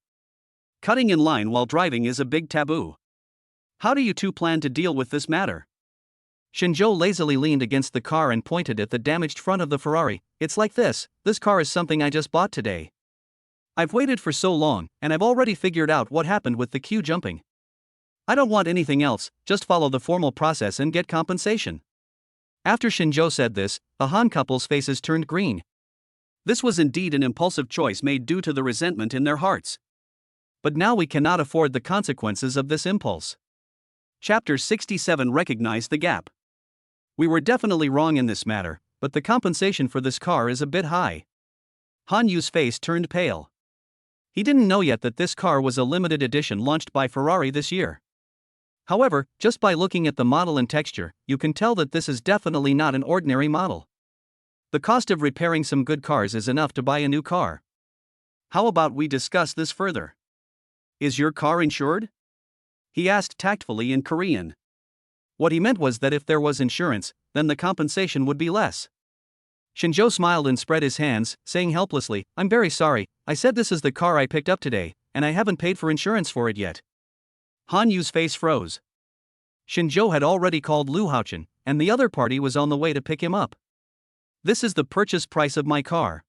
Cutting in line while driving is a big taboo. How do you two plan to deal with this matter? Shinjo lazily leaned against the car and pointed at the damaged front of the Ferrari. It's like this car is something I just bought today. I've waited for so long, and I've already figured out what happened with the queue jumping. I don't want anything else, just follow the formal process and get compensation. After Shinjo said this, the Han couple's faces turned green. This was indeed an impulsive choice made due to the resentment in their hearts. But now we cannot afford the consequences of this impulse. Chapter 67 Recognize the gap. We were definitely wrong in this matter, but the compensation for this car is a bit high. Hanyu's face turned pale. He didn't know yet that this car was a limited edition launched by Ferrari this year. However, just by looking at the model and texture, you can tell that this is definitely not an ordinary model. The cost of repairing some good cars is enough to buy a new car. How about we discuss this further? Is your car insured? He asked tactfully in Korean. What he meant was that if there was insurance, then the compensation would be less. Shinjo smiled and spread his hands, saying helplessly, I'm very sorry, I said this is the car I picked up today, and I haven't paid for insurance for it yet. Hanyu's face froze. Shinjo had already called Lu Haochen, and the other party was on the way to pick him up. This is the purchase price of my car.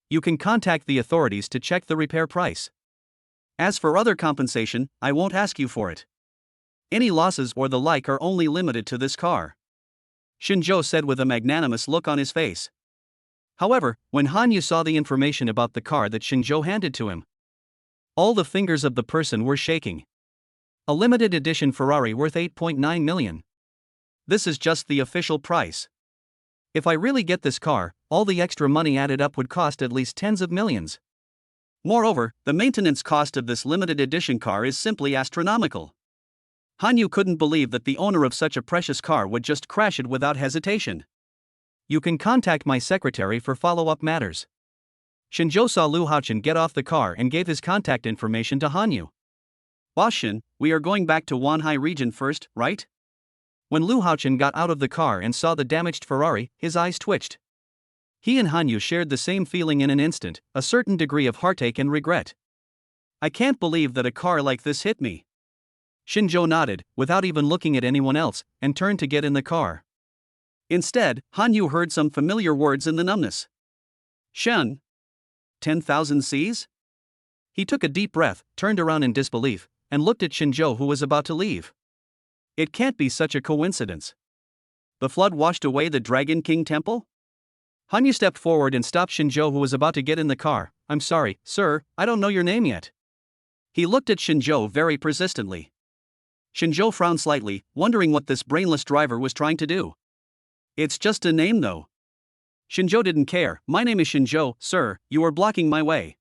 You can contact the authorities to check the repair price. As for other compensation, I won't ask you for it. Any losses or the like are only limited to this car, Shinjo said with a magnanimous look on his face. However, when Hanyu saw the information about the car that Shinjo handed to him, all the fingers of the person were shaking. A limited edition Ferrari worth 8.9 million. This is just the official price. If I really get this car, all the extra money added up would cost at least tens of millions. Moreover, the maintenance cost of this limited edition car is simply astronomical. Hanyu couldn't believe that the owner of such a precious car would just crash it without hesitation. You can contact my secretary for follow-up matters. Shinjo saw Lu Haochen get off the car and gave his contact information to Hanyu. Boss Shin, we are going back to Wanhai region first, right? When Lu Haochen got out of the car and saw the damaged Ferrari, his eyes twitched. He and Hanyu shared the same feeling in an instant, a certain degree of heartache and regret. I can't believe that a car like this hit me. Shinjo nodded, without even looking at anyone else, and turned to get in the car. Instead, Hanyu heard some familiar words in the numbness. Shen? 10,000 Cs? He took a deep breath, turned around in disbelief, and looked at Shinjo, who was about to leave. It can't be such a coincidence. The flood washed away the Dragon King Temple? Hanyu stepped forward and stopped Shinjo, who was about to get in the car. I'm sorry, sir, I don't know your name yet. He looked at Shinjo very persistently. Shinjo frowned slightly, wondering what this brainless driver was trying to do. It's just a name though. Shinjo didn't care. My name is Shinjo, sir, you are blocking my way.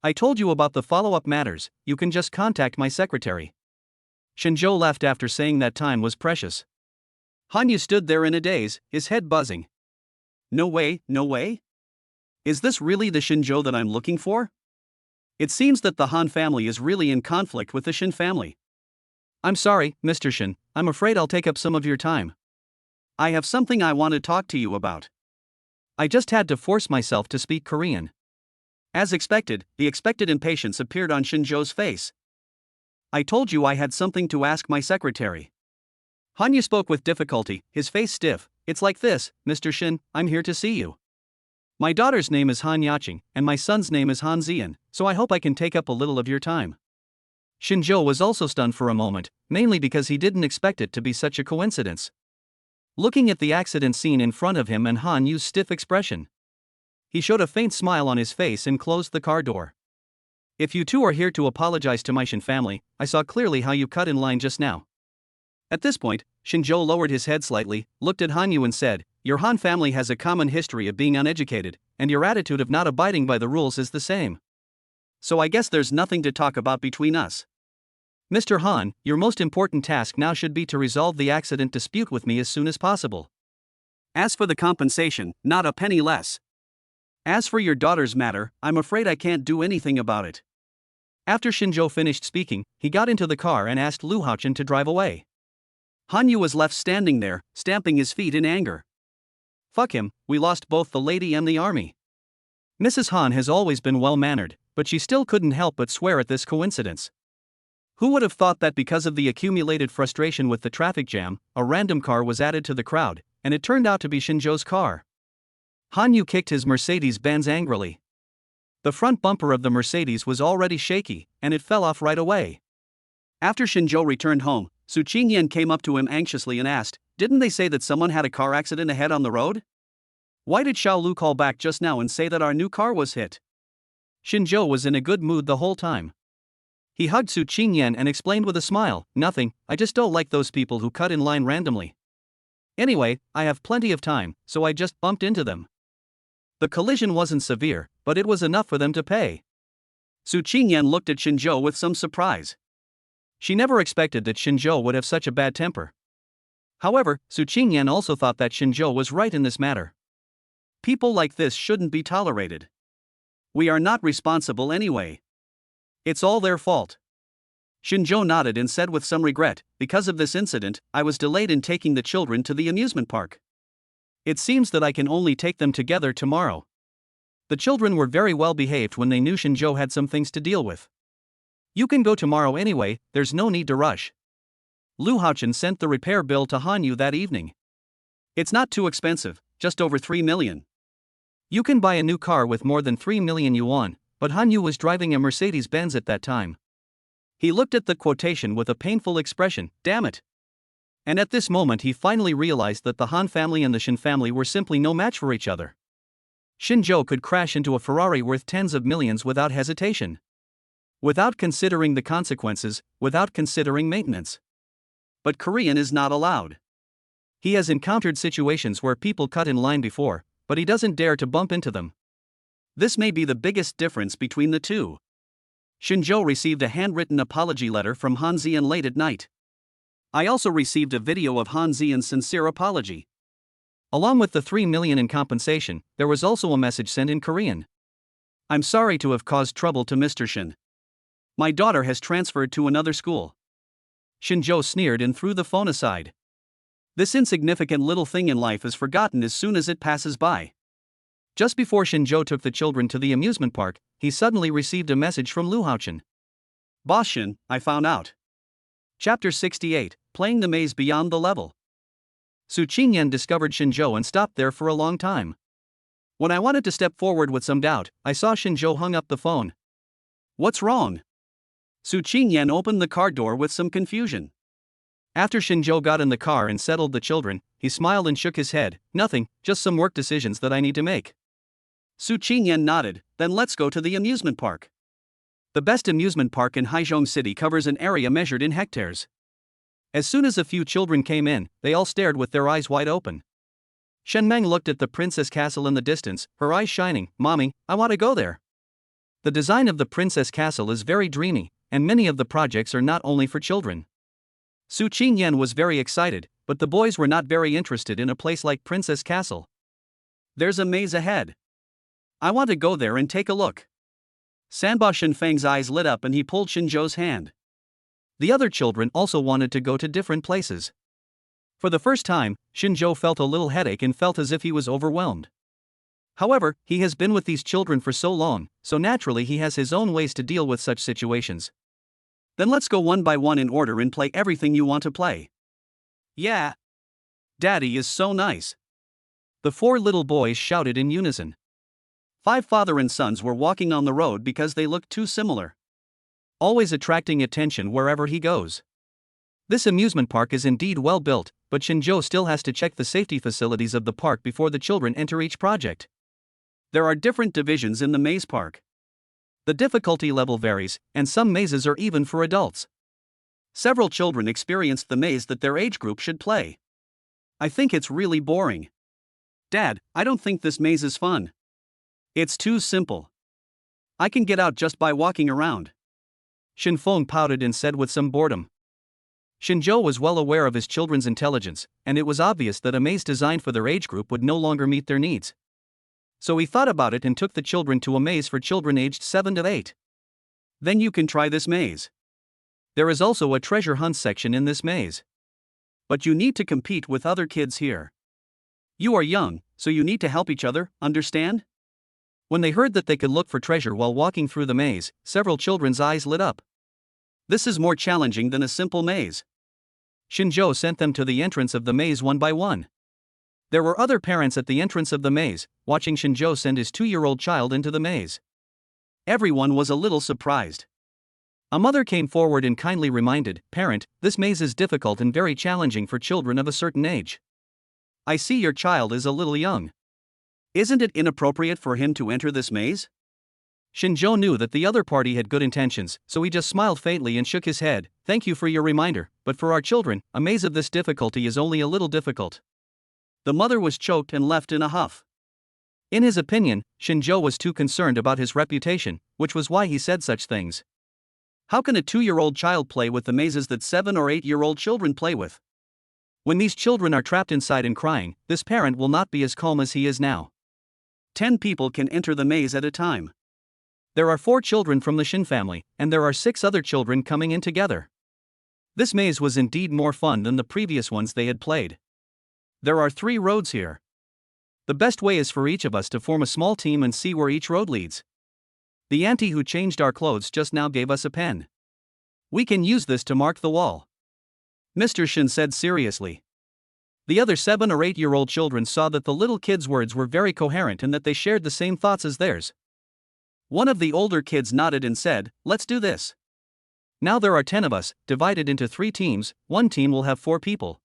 I told you about the follow-up matters, you can just contact my secretary. Shinjo left after saying that time was precious. Hanyu stood there in a daze, his head buzzing. No way, no way? Is this really the Shinjo that I'm looking for? It seems that the Han family is really in conflict with the Shin family. I'm sorry, Mr. Shin, I'm afraid I'll take up some of your time. I have something I want to talk to you about. I just had to force myself to speak Korean. As expected, the expected impatience appeared on Shinjo's face. I told you I had something to ask my secretary. Hanyu spoke with difficulty, his face stiff. It's like this, Mr. Shin, I'm here to see you. My daughter's name is Han Yaching, and my son's name is Han Zian, so I hope I can take up a little of your time. Shinjo was also stunned for a moment, mainly because he didn't expect it to be such a coincidence. Looking at the accident scene in front of him and Hanyu's stiff expression, he showed a faint smile on his face and closed the car door. If you two are here to apologize to my Shin family, I saw clearly how you cut in line just now. At this point, Shinjo lowered his head slightly, looked at Hanyu and said, your Han family has a common history of being uneducated, and your attitude of not abiding by the rules is the same. So I guess there's nothing to talk about between us. Mr. Han, your most important task now should be to resolve the accident dispute with me as soon as possible. As for the compensation, not a penny less. As for your daughter's matter, I'm afraid I can't do anything about it. After Shinjo finished speaking, he got into the car and asked Lu Haochen to drive away. Hanyu was left standing there, stamping his feet in anger. Fuck him, we lost both the lady and the army. Mrs. Han has always been well-mannered, but she still couldn't help but swear at this coincidence. Who would have thought that because of the accumulated frustration with the traffic jam, a random car was added to the crowd, and it turned out to be Shinjo's car. Hanyu kicked his Mercedes-Benz angrily. The front bumper of the Mercedes was already shaky, and it fell off right away. After Shinjo returned home, Su Qingyan came up to him anxiously and asked, didn't they say that someone had a car accident ahead on the road? Why did Xiao Lu call back just now and say that our new car was hit? Shinjo was in a good mood the whole time. He hugged Su Qingyan and explained with a smile, nothing, I just don't like those people who cut in line randomly. Anyway, I have plenty of time, so I just bumped into them. The collision wasn't severe, but it was enough for them to pay. Su Qingyan looked at Shinjo with some surprise. She never expected that Shinjo would have such a bad temper. However, Su Qingyan also thought that Shinjo was right in this matter. People like this shouldn't be tolerated. We are not responsible anyway. It's all their fault. Shinjo nodded and said with some regret, because of this incident, I was delayed in taking the children to the amusement park. It seems that I can only take them together tomorrow. The children were very well behaved when they knew Shinjo had some things to deal with. You can go tomorrow anyway, there's no need to rush. Lu Haochen sent the repair bill to Hanyu that evening. It's not too expensive, just over 3 million. You can buy a new car with more than 3 million yuan, but Hanyu was driving a Mercedes-Benz at that time. He looked at the quotation with a painful expression, damn it. And at this moment he finally realized that the Han family and the Shin family were simply no match for each other. Shinjo could crash into a Ferrari worth tens of millions without hesitation. Without considering the consequences, without considering maintenance. But Korean is not allowed. He has encountered situations where people cut in line before, but he doesn't dare to bump into them. This may be the biggest difference between the two. Shinjo received a handwritten apology letter from Han Zian late at night. I also received a video of Han Zian's sincere apology. Along with the 3 million in compensation, there was also a message sent in Korean. I'm sorry to have caused trouble to Mr. Shin. My daughter has transferred to another school. Shinjo sneered and threw the phone aside. This insignificant little thing in life is forgotten as soon as it passes by. Just before Shinjo took the children to the amusement park, he suddenly received a message from Lu Haochen. Boss Shin, I found out. Chapter 68, Playing the Maze Beyond the Level. Su Qingyan discovered Shinjo and stopped there for a long time. When I wanted to step forward with some doubt, I saw Shinjo hung up the phone. What's wrong? Su Qingyan opened the car door with some confusion. After Shinjo got in the car and settled the children, he smiled and shook his head. Nothing, just some work decisions that I need to make. Su Qingyan nodded. Then let's go to the amusement park. The best amusement park in Haizhong City covers an area measured in hectares. As soon as a few children came in, they all stared with their eyes wide open. Shenmeng looked at the princess castle in the distance, her eyes shining. Mommy, I want to go there. The design of the princess castle is very dreamy, and many of the projects are not only for children. Su Qingyan was very excited, but the boys were not very interested in a place like Princess Castle. There's a maze ahead. I want to go there and take a look. Sanba Shinfeng's eyes lit up and he pulled Shinjo's hand. The other children also wanted to go to different places. For the first time, Shinjo felt a little headache and felt as if he was overwhelmed. However, he has been with these children for so long, so naturally he has his own ways to deal with such situations. Then let's go one by one in order and play everything you want to play. Yeah. Daddy is so nice. The 4 little boys shouted in unison. 5 father and sons were walking on the road because they looked too similar. Always attracting attention wherever he goes. This amusement park is indeed well built, but Shinjo still has to check the safety facilities of the park before the children enter each project. There are different divisions in the maze park. The difficulty level varies, and some mazes are even for adults. Several children experienced the maze that their age group should play. I think it's really boring. Dad, I don't think this maze is fun. It's too simple. I can get out just by walking around. Shinfeng pouted and said with some boredom. Shinjo was well aware of his children's intelligence, and it was obvious that a maze designed for their age group would no longer meet their needs. So he thought about it and took the children to a maze for children aged 7 to 8. Then you can try this maze. There is also a treasure hunt section in this maze. But you need to compete with other kids here. You are young, so you need to help each other, understand? When they heard that they could look for treasure while walking through the maze, several children's eyes lit up. This is more challenging than a simple maze. Shinjo sent them to the entrance of the maze one by one. There were other parents at the entrance of the maze, watching Shinjo send his 2-year-old child into the maze. Everyone was a little surprised. A mother came forward and kindly reminded, "Parent, this maze is difficult and very challenging for children of a certain age. I see your child is a little young. Isn't it inappropriate for him to enter this maze?" Shinjo knew that the other party had good intentions, so he just smiled faintly and shook his head. "Thank you for your reminder, but for our children, a maze of this difficulty is only a little difficult." The mother was choked and left in a huff. In his opinion, Shinjo was too concerned about his reputation, which was why he said such things. How can a 2-year-old child play with the mazes that 7 or 8-year-old children play with? When these children are trapped inside and crying, this parent will not be as calm as he is now. 10 people can enter the maze at a time. There are 4 children from the Shin family, and there are 6 other children coming in together. This maze was indeed more fun than the previous ones they had played. There are 3 roads here. The best way is for each of us to form a small team and see where each road leads. The auntie who changed our clothes just now gave us a pen. We can use this to mark the wall. Mr. Shin said seriously. The other 7 or 8-year-old children saw that the little kid's words were very coherent and that they shared the same thoughts as theirs. One of the older kids nodded and said, "Let's do this." Now there are 10 of us, divided into 3 teams, one team will have 4 people.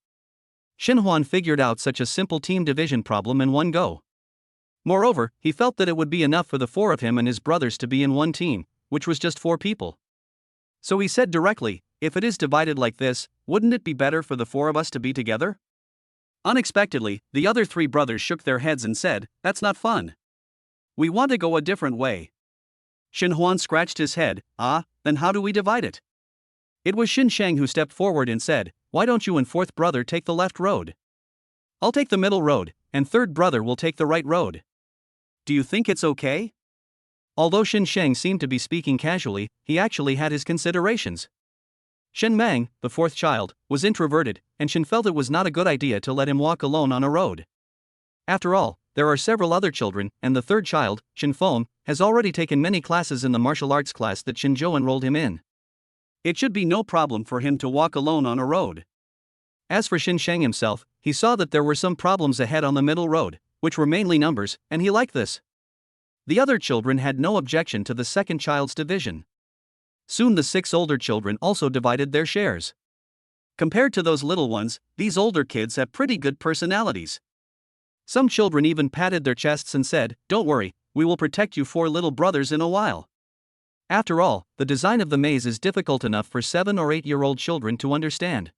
Shinhuan figured out such a simple team division problem in one go. Moreover, he felt that it would be enough for the 4 of him and his brothers to be in one team, which was just 4 people. So he said directly, "If it is divided like this, wouldn't it be better for the 4 of us to be together?" Unexpectedly, the other three brothers shook their heads and said, "That's not fun. We want to go a different way." Shin Huan scratched his head. Then how do we divide it? It was Shin Shang who stepped forward and said, "Why don't you and fourth brother take the left road? I'll take the middle road, and third brother will take the right road. Do you think it's okay?" Although Shin Shang seemed to be speaking casually, he actually had his considerations. Shin Mang, the fourth child, was introverted, and Shin felt it was not a good idea to let him walk alone on a road. After all, there are several other children, and the third child, Shin Feng, has already taken many classes in the martial arts class that Shin Zhou enrolled him in. It should be no problem for him to walk alone on a road. As for Shin Shang himself, he saw that there were some problems ahead on the middle road, which were mainly numbers, and he liked this. The other children had no objection to the second child's division. Soon the 6 older children also divided their shares. Compared to those little ones, these older kids have pretty good personalities. Some children even patted their chests and said, "Don't worry, we will protect you 4 little brothers in a while." After all, the design of the maze is difficult enough for 7 or 8-year-old children to understand.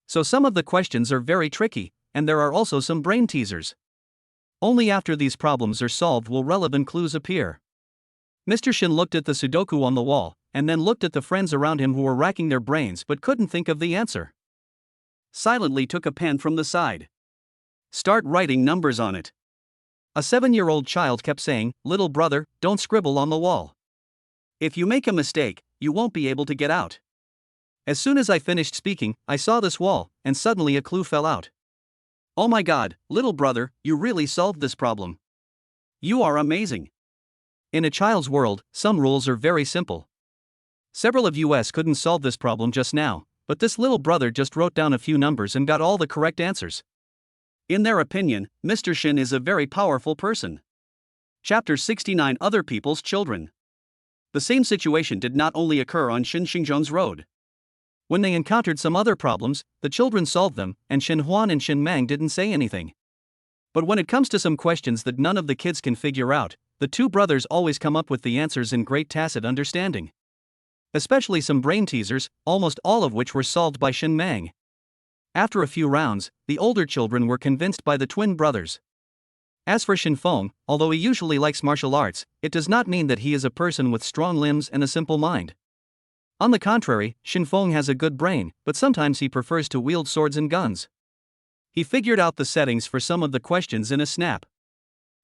So some of the questions are very tricky, and there are also some brain teasers. Only after these problems are solved will relevant clues appear. Mr. Shin looked at the Sudoku on the wall, and then looked at the friends around him who were racking their brains but couldn't think of the answer. Silently took a pen from the side. "Start writing numbers on it." A 7-year-old child kept saying, "Little brother, don't scribble on the wall. If you make a mistake, you won't be able to get out." As soon as I finished speaking, I saw this wall, and suddenly a clue fell out. "Oh my god, little brother, you really solved this problem. You are amazing." In a child's world, some rules are very simple. Several of us couldn't solve this problem just now, but this little brother just wrote down a few numbers and got all the correct answers. In their opinion, Mr. Shin is a very powerful person. Chapter 69: Other People's Children. The same situation did not only occur on Shin Xingzhong's road. When they encountered some other problems, the children solved them, and Shin Huan and Shin Mang didn't say anything. But when it comes to some questions that none of the kids can figure out, the 2 brothers always come up with the answers in great tacit understanding. Especially some brain teasers, almost all of which were solved by Shin Mang. After a few rounds, the older children were convinced by the twin brothers. As for Shin Feng, although he usually likes martial arts, it does not mean that he is a person with strong limbs and a simple mind. On the contrary, Shin Feng has a good brain, but sometimes he prefers to wield swords and guns. He figured out the settings for some of the questions in a snap.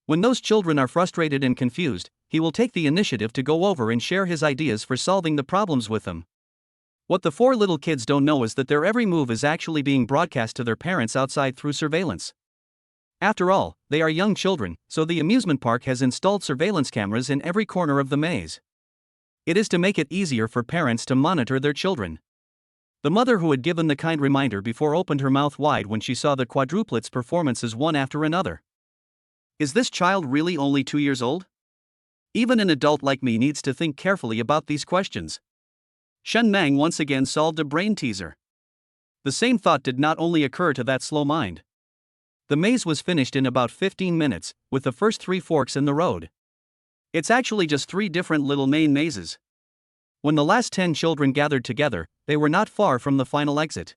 When those children are frustrated and confused, he will take the initiative to go over and share his ideas for solving the problems with them. What the 4 little kids don't know is that their every move is actually being broadcast to their parents outside through surveillance. After all, they are young children, so the amusement park has installed surveillance cameras in every corner of the maze. It is to make it easier for parents to monitor their children. The mother who had given the kind reminder before opened her mouth wide when she saw the quadruplets' performances one after another. Is this child really only 2 years old? Even an adult like me needs to think carefully about these questions. Shen Mang once again solved a brain teaser. The same thought did not only occur to that slow mind. The maze was finished in about 15 minutes, with the first 3 forks in the road. It's actually just 3 different little main mazes. When the last 10 children gathered together, they were not far from the final exit.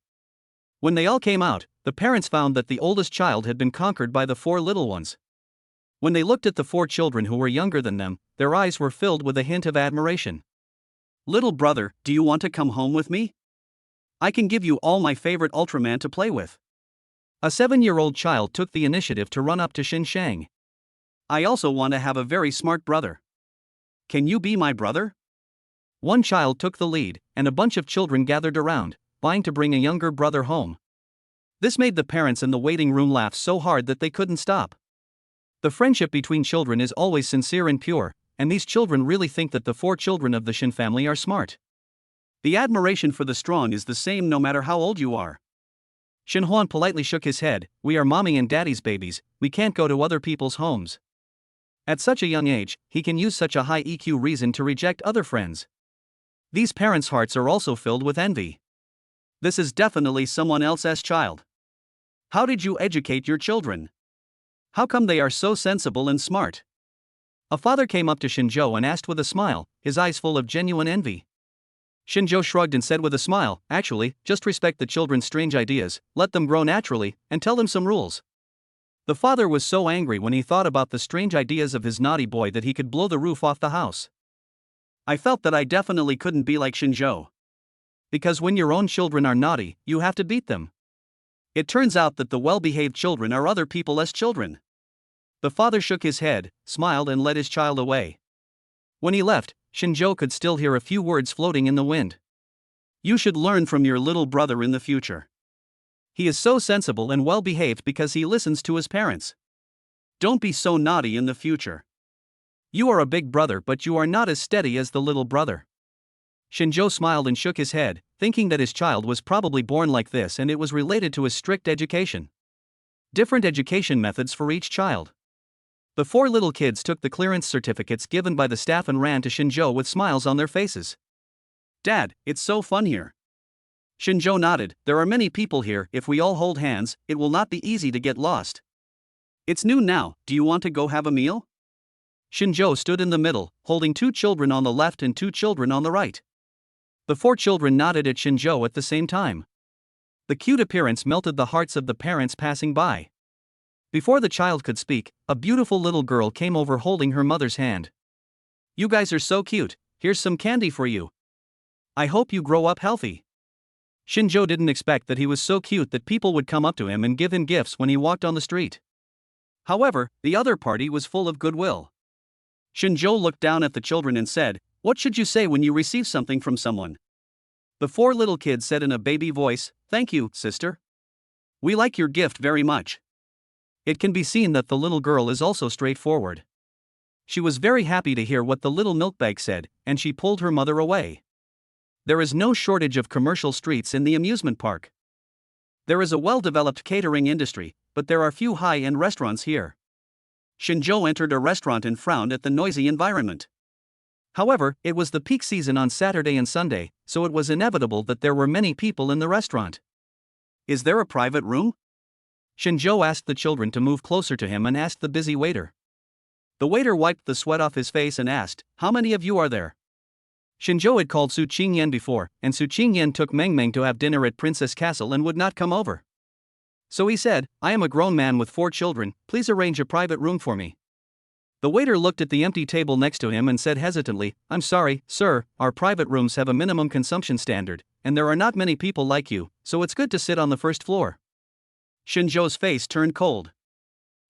When they all came out, the parents found that the oldest child had been conquered by the 4 little ones. When they looked at the 4 children who were younger than them, their eyes were filled with a hint of admiration. "Little brother, do you want to come home with me? I can give you all my favorite Ultraman to play with." A 7-year-old child took the initiative to run up to Shin Shang. "I also want to have a very smart brother. Can you be my brother?" One child took the lead, and a bunch of children gathered around, vying to bring a younger brother home. This made the parents in the waiting room laugh so hard that they couldn't stop. The friendship between children is always sincere and pure, and these children really think that the 4 children of the Shin family are smart. The admiration for the strong is the same no matter how old you are. Shin Huan politely shook his head. "We are mommy and daddy's babies, we can't go to other people's homes." At such a young age, he can use such a high EQ reason to reject other friends. These parents' hearts are also filled with envy. This is definitely someone else's child. How did you educate your children? How come they are so sensible and smart? A father came up to Shinzhou and asked with a smile, his eyes full of genuine envy. Shinjo shrugged and said with a smile, actually, just respect the children's strange ideas, let them grow naturally, and tell them some rules. The father was so angry when he thought about the strange ideas of his naughty boy that he could blow the roof off the house. I felt that I definitely couldn't be like Shinjo. Because when your own children are naughty, you have to beat them. It turns out that the well-behaved children are other people's children. The father shook his head, smiled and led his child away. When he left, Shinjo could still hear a few words floating in the wind. You should learn from your little brother in the future. He is so sensible and well-behaved because he listens to his parents. Don't be so naughty in the future. You are a big brother, but you are not as steady as the little brother. Shinjo smiled and shook his head, thinking that his child was probably born like this and it was related to his strict education. Different education methods for each child. The four little kids took the clearance certificates given by the staff and ran to Shinjo with smiles on their faces. Dad, it's so fun here. Shinjo nodded. There are many people here. If we all hold hands, it will not be easy to get lost. It's noon now. Do you want to go have a meal? Shinjo stood in the middle, holding two children on the left and two children on the right. The four children nodded at Shinjo at the same time. The cute appearance melted the hearts of the parents passing by. Before the child could speak, a beautiful little girl came over holding her mother's hand. You guys are so cute, here's some candy for you. I hope you grow up healthy. Shinjo didn't expect that he was so cute that people would come up to him and give him gifts when he walked on the street. However, the other party was full of goodwill. Shinjo looked down at the children and said, "What should you say when you receive something from someone?" The four little kids said in a baby voice, "Thank you, sister. We like your gift very much." It can be seen that the little girl is also straightforward. She was very happy to hear what the little milkbag said, and she pulled her mother away. There is no shortage of commercial streets in the amusement park. There is a well-developed catering industry, but there are few high-end restaurants here. Shinjo entered a restaurant and frowned at the noisy environment. However, it was the peak season on Saturday and Sunday, so it was inevitable that there were many people in the restaurant. Is there a private room? Shinjo asked the children to move closer to him and asked the busy waiter. The waiter wiped the sweat off his face and asked, "How many of you are there?" Shinjo had called Su Qingyan before, and Su Qingyan took Meng Meng to have dinner at Princess Castle and would not come over. So he said, "I am a grown man with 4 children, please arrange a private room for me." The waiter looked at the empty table next to him and said hesitantly, "I'm sorry, sir, our private rooms have a minimum consumption standard, and there are not many people like you, so it's good to sit on the first floor." Shinjo's face turned cold.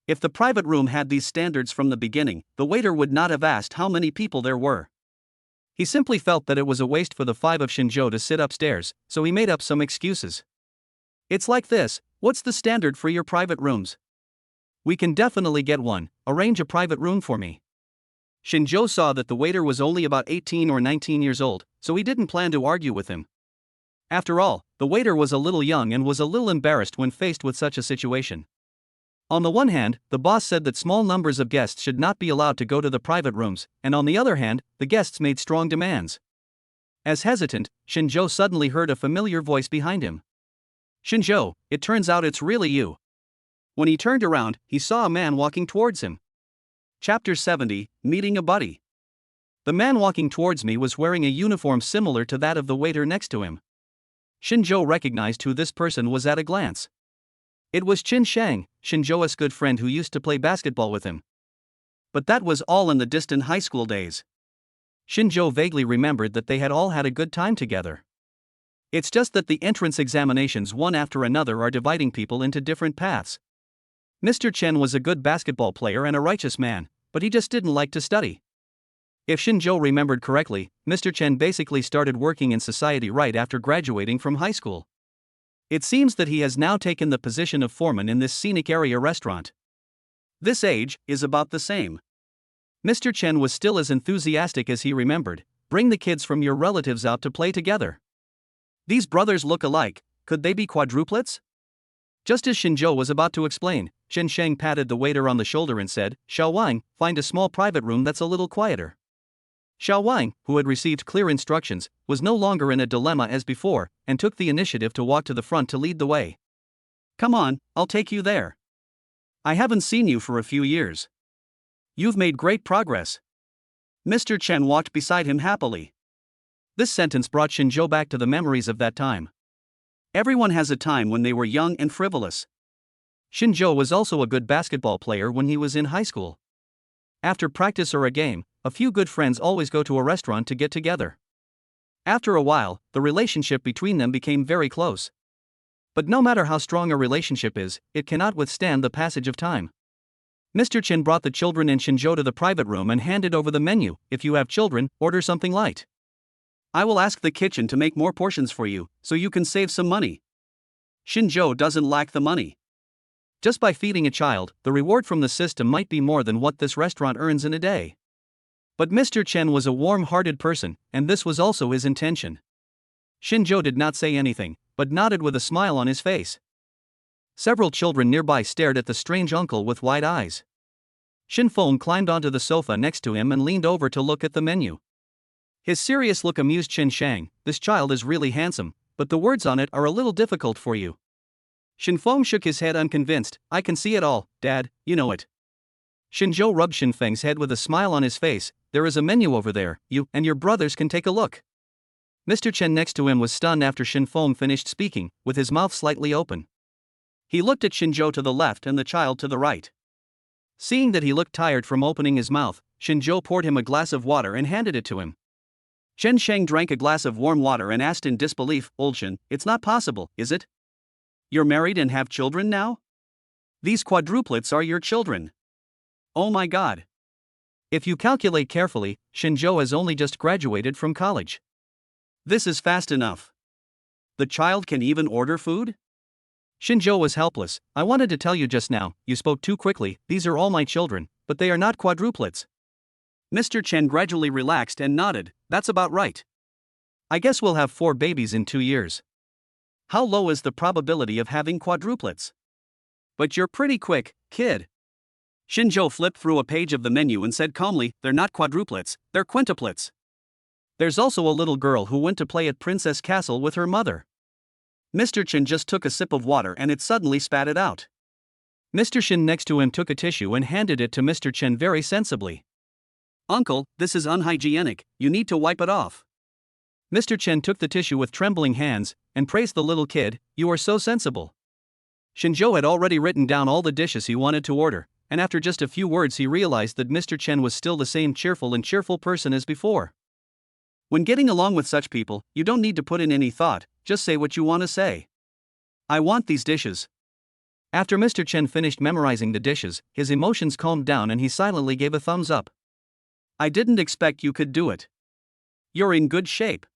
If the private room had these standards from the beginning, the waiter would not have asked how many people there were. He simply felt that it was a waste for the 5 of Shinjo to sit upstairs, so he made up some excuses. "It's like this, what's the standard for your private rooms?" "We can definitely get one, arrange a private room for me." Shinjo saw that the waiter was only about 18 or 19 years old, so he didn't plan to argue with him. After all, the waiter was a little young and was a little embarrassed when faced with such a situation. On the one hand, the boss said that small numbers of guests should not be allowed to go to the private rooms, and on the other hand, the guests made strong demands. As hesitant, Shinjo suddenly heard a familiar voice behind him. "Shinjo, it turns out it's really you." When he turned around, he saw a man walking towards him. Chapter 70, Meeting a Buddy. The man walking towards me was wearing a uniform similar to that of the waiter next to him. Shinjo recognized who this person was at a glance. It was Qin Shang, Shinjo's good friend who used to play basketball with him. But that was all in the distant high school days. Shinjo vaguely remembered that they had all had a good time together. It's just that the entrance examinations one after another are dividing people into different paths. Mr. Chen was a good basketball player and a righteous man, but he just didn't like to study. If Shinjo remembered correctly, Mr. Chen basically started working in society right after graduating from high school. It seems that he has now taken the position of foreman in this scenic area restaurant. This age is about the same. Mr. Chen was still as enthusiastic as he remembered. "Bring the kids from your relatives out to play together. These brothers look alike, could they be quadruplets?" Just as Shinjo was about to explain, Qin Sheng patted the waiter on the shoulder and said, "Xiao Wang, find a small private room that's a little quieter." Xiao Wang, who had received clear instructions, was no longer in a dilemma as before, and took the initiative to walk to the front to lead the way. "Come on, I'll take you there. I haven't seen you for a few years. You've made great progress." Mr. Chen walked beside him happily. This sentence brought Shinjo back to the memories of that time. Everyone has a time when they were young and frivolous. Shinjo was also a good basketball player when he was in high school. After practice or a game, a few good friends always go to a restaurant to get together. After a while, the relationship between them became very close. But no matter how strong a relationship is, it cannot withstand the passage of time. Mr. Chin brought the children and Shinjo to the private room and handed over the menu. If you have children, order something light. I will ask the kitchen to make more portions for you, so you can save some money. Shinjo doesn't lack the money. Just by feeding a child, the reward from the system might be more than what this restaurant earns in a day. But Mr. Chen was a warm-hearted person, and this was also his intention. Shinjo did not say anything, but nodded with a smile on his face. Several children nearby stared at the strange uncle with wide eyes. Shin Feng climbed onto the sofa next to him and leaned over to look at the menu. His serious look amused Qin Shang. This child is really handsome, but the words on it are a little difficult for you. Shin Feng shook his head unconvinced. I can see it all, Dad, you know it. Shinjo rubbed Shin Feng's head with a smile on his face. There is a menu over there, you and your brothers can take a look. Mr. Chen next to him was stunned after Shin Feng finished speaking, with his mouth slightly open. He looked at Shinjo to the left and the child to the right. Seeing that he looked tired from opening his mouth, Shinjo poured him a glass of water and handed it to him. Chen Sheng drank a glass of warm water and asked in disbelief, Old Shin, it's not possible, is it? You're married and have children now? These quadruplets are your children. Oh my God. If you calculate carefully, Shinjo has only just graduated from college. This is fast enough. The child can even order food? Shinjo was helpless. I wanted to tell you just now, you spoke too quickly. These are all my children, but they are not quadruplets. Mr. Chen gradually relaxed and nodded. That's about right. I guess we'll have 4 babies in 2 years. How low is the probability of having quadruplets? But you're pretty quick, kid. Shinjo flipped through a page of the menu and said calmly, they're not quadruplets, they're quintuplets. There's also a little girl who went to play at Princess Castle with her mother. Mr. Chen just took a sip of water and it suddenly spat it out. Mr. Shin next to him took a tissue and handed it to Mr. Chen very sensibly. Uncle, this is unhygienic, you need to wipe it off. Mr. Chen took the tissue with trembling hands and praised the little kid, you are so sensible. Shinjo had already written down all the dishes he wanted to order, and after just a few words he realized that Mr. Chen was still the same cheerful person as before. When getting along with such people, you don't need to put in any thought, just say what you want to say. I want these dishes. After Mr. Chen finished memorizing the dishes, his emotions calmed down and he silently gave a thumbs up. I didn't expect you could do it. You're in good shape.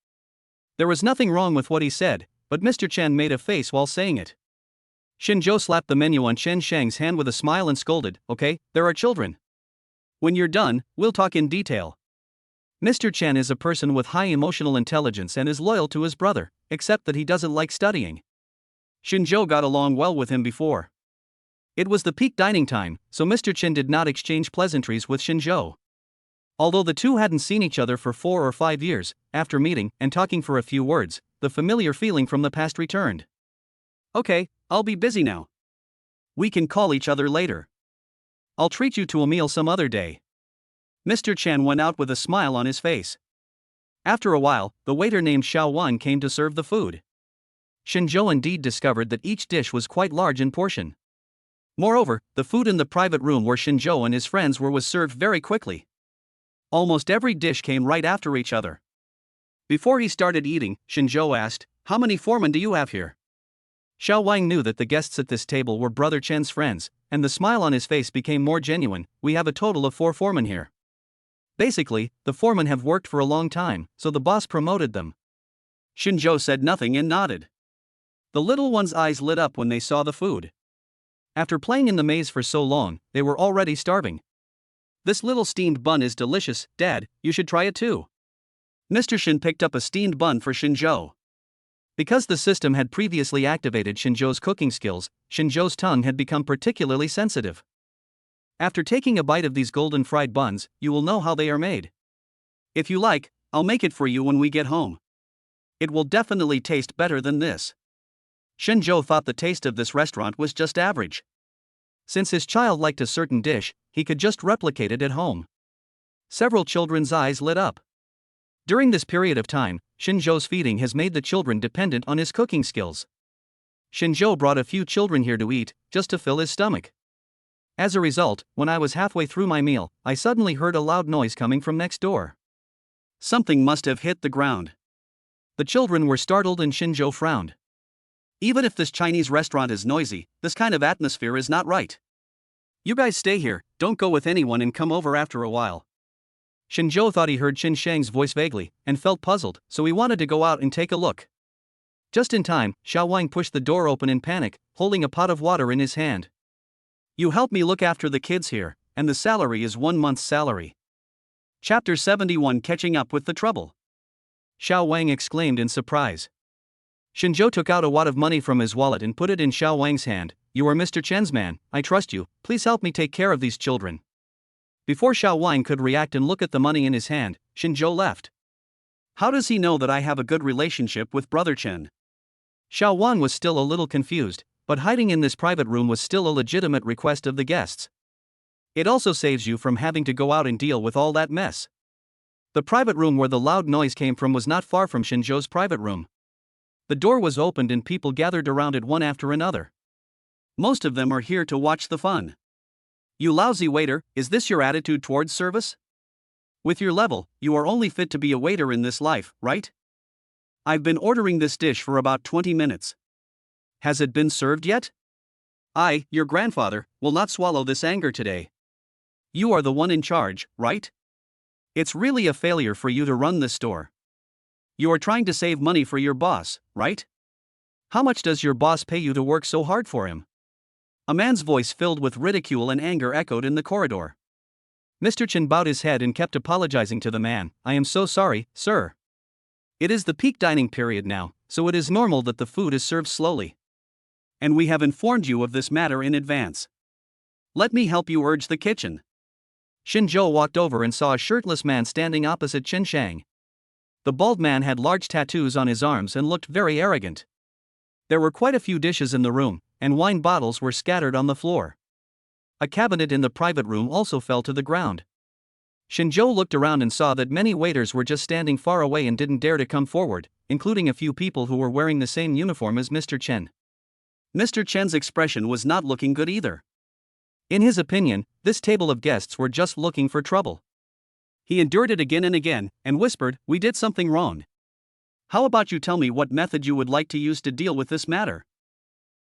There was nothing wrong with what he said, but Mr. Chen made a face while saying it. Shinjo slapped the menu on Chen Shang's hand with a smile and scolded, okay, there are children. When you're done, we'll talk in detail. Mr. Chen is a person with high emotional intelligence and is loyal to his brother, except that he doesn't like studying. Shinjo got along well with him before. It was the peak dining time, so Mr. Chen did not exchange pleasantries with Shinjo. Although the two hadn't seen each other for 4 or 5 years, after meeting and talking for a few words, the familiar feeling from the past returned. Okay, I'll be busy now. We can call each other later. I'll treat you to a meal some other day. Mr. Chen went out with a smile on his face. After a while, the waiter named Xiao Wan came to serve the food. Shinjo indeed discovered that each dish was quite large in portion. Moreover, the food in the private room where Shinjo and his friends were was served very quickly. Almost every dish came right after each other. Before he started eating, Shinjo asked, how many foremen do you have here? Xiao Wang knew that the guests at this table were Brother Chen's friends, and the smile on his face became more genuine. We have a total of 4 foremen here. Basically, the foremen have worked for a long time, so the boss promoted them. Shinjo said nothing and nodded. The little one's eyes lit up when they saw the food. After playing in the maze for so long, they were already starving. This little steamed bun is delicious, Dad, you should try it too. Mr. Shin picked up a steamed bun for Shinjo. Because the system had previously activated Shinjo's cooking skills, Shinjo's tongue had become particularly sensitive. After taking a bite of these golden fried buns, you will know how they are made. If you like, I'll make it for you when we get home. It will definitely taste better than this. Shinjo thought the taste of this restaurant was just average. Since his child liked a certain dish, he could just replicate it at home. Several children's eyes lit up. During this period of time, Shinzhou's feeding has made the children dependent on his cooking skills. Shinzhou brought a few children here to eat, just to fill his stomach. As a result, when I was halfway through my meal, I suddenly heard a loud noise coming from next door. Something must have hit the ground. The children were startled and Shinzhou frowned. Even if this Chinese restaurant is noisy, this kind of atmosphere is not right. You guys stay here, don't go with anyone and come over after a while. Shinzhou thought he heard Qin Shang's voice vaguely, and felt puzzled, so he wanted to go out and take a look. Just in time, Xiao Wang pushed the door open in panic, holding a pot of water in his hand. You help me look after the kids here, and the salary is 1 month's salary. Chapter 71 Catching Up with the Trouble. Xiao Wang exclaimed in surprise. Shinzhou took out a wad of money from his wallet and put it in Xiao Wang's hand. You are Mr. Chen's man, I trust you, please help me take care of these children. Before Xiao Wang could react and look at the money in his hand, Shinzhou left. How does he know that I have a good relationship with Brother Chen? Xiao Wang was still a little confused, but hiding in this private room was still a legitimate request of the guests. It also saves you from having to go out and deal with all that mess. The private room where the loud noise came from was not far from Shinzhou's private room. The door was opened and people gathered around it one after another. Most of them are here to watch the fun. You lousy waiter, is this your attitude towards service? With your level, you are only fit to be a waiter in this life, right? I've been ordering this dish for about 20 minutes. Has it been served yet? I, your grandfather, will not swallow this anger today. You are the one in charge, right? It's really a failure for you to run this store. You are trying to save money for your boss, right? How much does your boss pay you to work so hard for him? A man's voice filled with ridicule and anger echoed in the corridor. Mr. Chen bowed his head and kept apologizing to the man. I am so sorry, sir. It is the peak dining period now, so it is normal that the food is served slowly. And we have informed you of this matter in advance. Let me help you urge the kitchen. Shinzhou walked over and saw a shirtless man standing opposite Qin Shang. The bald man had large tattoos on his arms and looked very arrogant. There were quite a few dishes in the room, and wine bottles were scattered on the floor. A cabinet in the private room also fell to the ground. Shinzhou looked around and saw that many waiters were just standing far away and didn't dare to come forward, including a few people who were wearing the same uniform as Mr. Chen. Mr. Chen's expression was not looking good either. In his opinion, this table of guests were just looking for trouble. He endured it again and again, and whispered, "We did something wrong. How about you tell me what method you would like to use to deal with this matter?"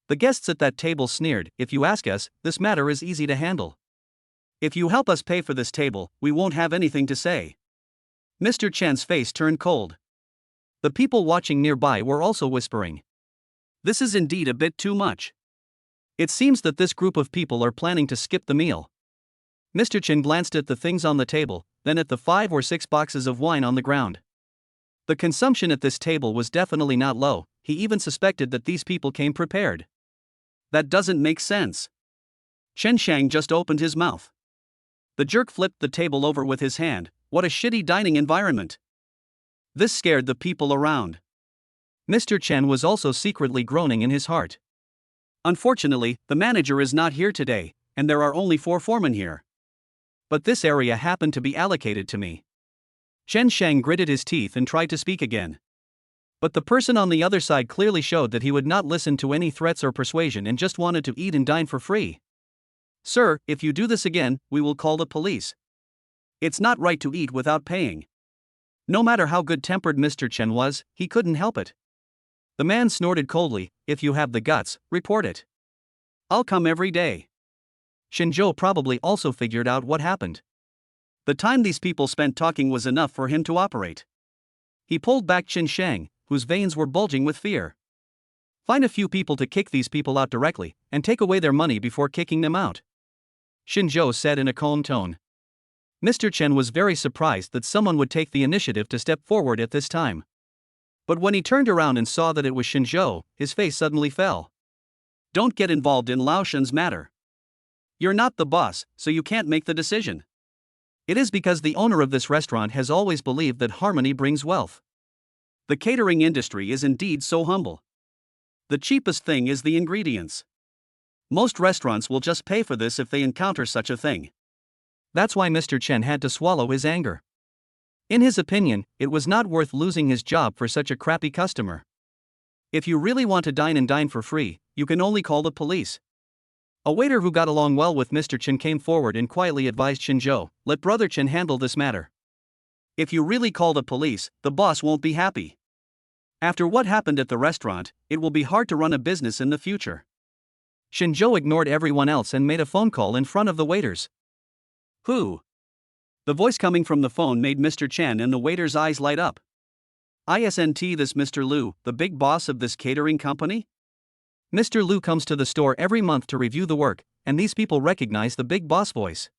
The guests at that table sneered. If you ask us, this matter is easy to handle. If you help us pay for this table, we won't have anything to say. Mr. Chen's face turned cold. The people watching nearby were also whispering. This is indeed a bit too much. It seems that this group of people are planning to skip the meal. Mr. Chen glanced at the things on the table, then at the 5 or 6 boxes of wine on the ground. The consumption at this table was definitely not low. He even suspected that these people came prepared. That doesn't make sense. Qin Shang just opened his mouth. The jerk flipped the table over with his hand. What a shitty dining environment. This scared the people around. Mr. Chen was also secretly groaning in his heart. Unfortunately, the manager is not here today, and there are only 4 foremen here. But this area happened to be allocated to me. Qin Shang gritted his teeth and tried to speak again. But the person on the other side clearly showed that he would not listen to any threats or persuasion and just wanted to eat and dine for free. Sir, if you do this again, we will call the police. It's not right to eat without paying. No matter how good-tempered Mr. Chen was, he couldn't help it. The man snorted coldly. If you have the guts, report it. I'll come every day. Shinzhou probably also figured out what happened. The time these people spent talking was enough for him to operate. He pulled back Qin Shang, whose veins were bulging with fear. Find a few people to kick these people out directly, and take away their money before kicking them out, Shinzhou said in a calm tone. Mr. Chen was very surprised that someone would take the initiative to step forward at this time. But when he turned around and saw that it was Shinzhou, his face suddenly fell. Don't get involved in Lao Shen's matter. You're not the boss, so you can't make the decision. It is because the owner of this restaurant has always believed that harmony brings wealth. The catering industry is indeed so humble. The cheapest thing is the ingredients. Most restaurants will just pay for this if they encounter such a thing. That's why Mr. Chen had to swallow his anger. In his opinion, it was not worth losing his job for such a crappy customer. If you really want to dine and dine for free, you can only call the police. A waiter who got along well with Mr. Chen came forward and quietly advised Shinjo, let Brother Chen handle this matter. If you really call the police, the boss won't be happy. After what happened at the restaurant, it will be hard to run a business in the future. Shinjo ignored everyone else and made a phone call in front of the waiters. Who? The voice coming from the phone made Mr. Chen and the waiter's eyes light up. Isn't this Mr. Liu, the big boss of this catering company? Mr. Liu comes to the store every month to review the work, and these people recognize the big boss voice.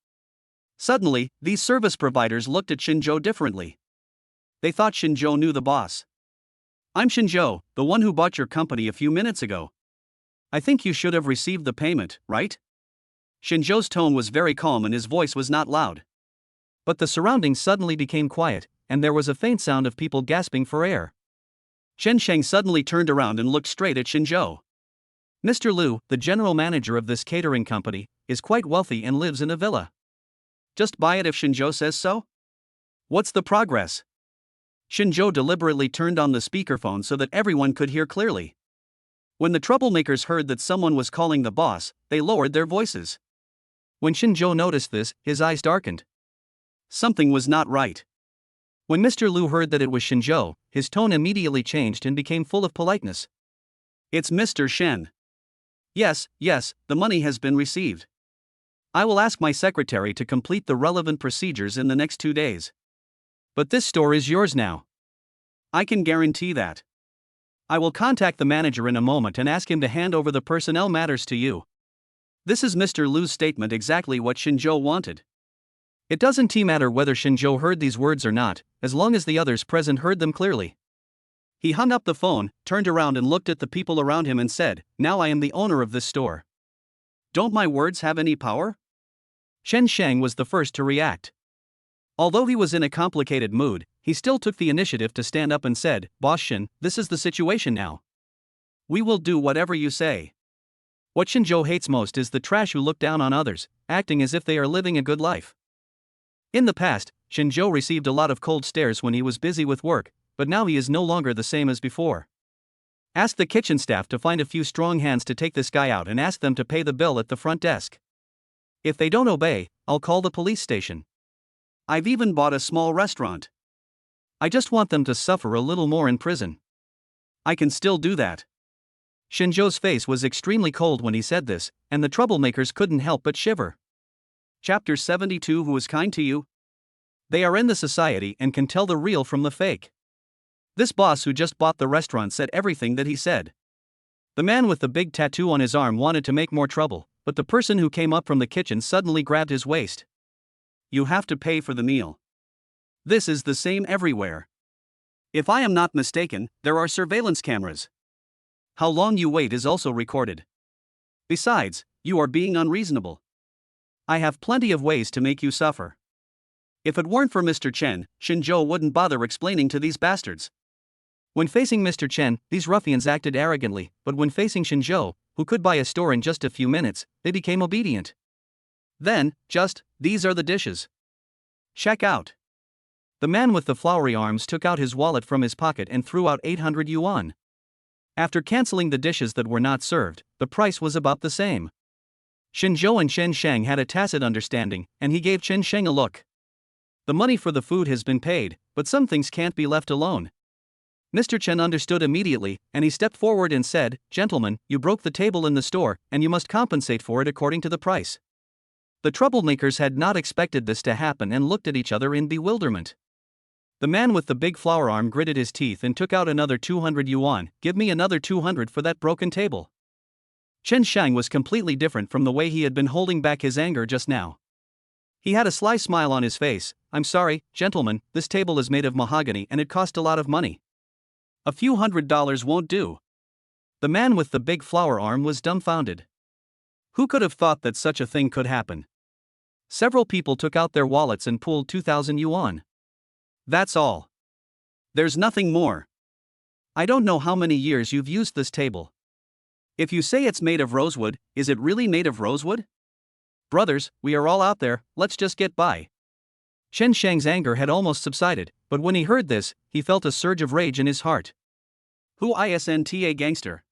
Suddenly, these service providers looked at Shinjo differently. They thought Shinjo knew the boss. I'm Shinjo, the one who bought your company a few minutes ago. I think you should have received the payment, right? Shinjo's tone was very calm and his voice was not loud. But the surroundings suddenly became quiet, and there was a faint sound of people gasping for air. Chen Sheng suddenly turned around and looked straight at Shinjo. Mr. Liu, the general manager of this catering company, is quite wealthy and lives in a villa. Just buy it if Shinjo says so? What's the progress? Shinjo deliberately turned on the speakerphone so that everyone could hear clearly. When the troublemakers heard that someone was calling the boss, they lowered their voices. When Shinjo noticed this, his eyes darkened. Something was not right. When Mr. Liu heard that it was Shinjo, his tone immediately changed and became full of politeness. It's Mr. Shen. Yes, the money has been received. I will ask my secretary to complete the relevant procedures in the next 2 days. But this store is yours now. I can guarantee that. I will contact the manager in a moment and ask him to hand over the personnel matters to you. This is Mr. Liu's statement, exactly what Shinjo wanted. It doesn't matter whether Shinjo heard these words or not, as long as the others present heard them clearly. He hung up the phone, turned around and looked at the people around him and said, now I am the owner of this store. Don't my words have any power? Chen Sheng was the first to react. Although he was in a complicated mood, he still took the initiative to stand up and said, Boss Shen, this is the situation now. We will do whatever you say. What Shinjo hates most is the trash who look down on others, acting as if they are living a good life. In the past, Shinjo received a lot of cold stares when he was busy with work, but now he is no longer the same as before. Ask the kitchen staff to find a few strong hands to take this guy out and ask them to pay the bill at the front desk. If they don't obey, I'll call the police station. I've even bought a small restaurant. I just want them to suffer a little more in prison. I can still do that. Shinjo's face was extremely cold when he said this, and the troublemakers couldn't help but shiver. Chapter 72. Who is kind to you? They are in the society and can tell the real from the fake. This boss who just bought the restaurant said everything that he said. The man with the big tattoo on his arm wanted to make more trouble, but the person who came up from the kitchen suddenly grabbed his waist. You have to pay for the meal. This is the same everywhere. If I am not mistaken, there are surveillance cameras. How long you wait is also recorded. Besides, you are being unreasonable. I have plenty of ways to make you suffer. If it weren't for Mr. Chen, Shinjo wouldn't bother explaining to these bastards. When facing Mr. Chen, these ruffians acted arrogantly, but when facing Shinjo, who could buy a store in just a few minutes, they became obedient. Then, these are the dishes. Check out. The man with the flowery arms took out his wallet from his pocket and threw out 800 yuan. After canceling the dishes that were not served, the price was about the same. Shinjo and Chen Sheng had a tacit understanding, and he gave Chen Sheng a look. The money for the food has been paid, but some things can't be left alone. Mr. Chen understood immediately, and he stepped forward and said, Gentlemen, you broke the table in the store, and you must compensate for it according to the price. The troublemakers had not expected this to happen and looked at each other in bewilderment. The man with the big flower arm gritted his teeth and took out another 200 yuan. Give me another 200 for that broken table. Chen Sheng was completely different from the way he had been holding back his anger just now. He had a sly smile on his face. I'm sorry, gentlemen, this table is made of mahogany and it cost a lot of money. A few $100 won't do. The man with the big flower arm was dumbfounded. Who could have thought that such a thing could happen? Several people took out their wallets and pulled 2,000 yuan. That's all. There's nothing more. I don't know how many years you've used this table. If you say it's made of rosewood, is it really made of rosewood? Brothers, we are all out there, let's just get by. Chen Sheng's anger had almost subsided, But when he heard this, he felt a surge of rage in his heart. Who isn't a gangster?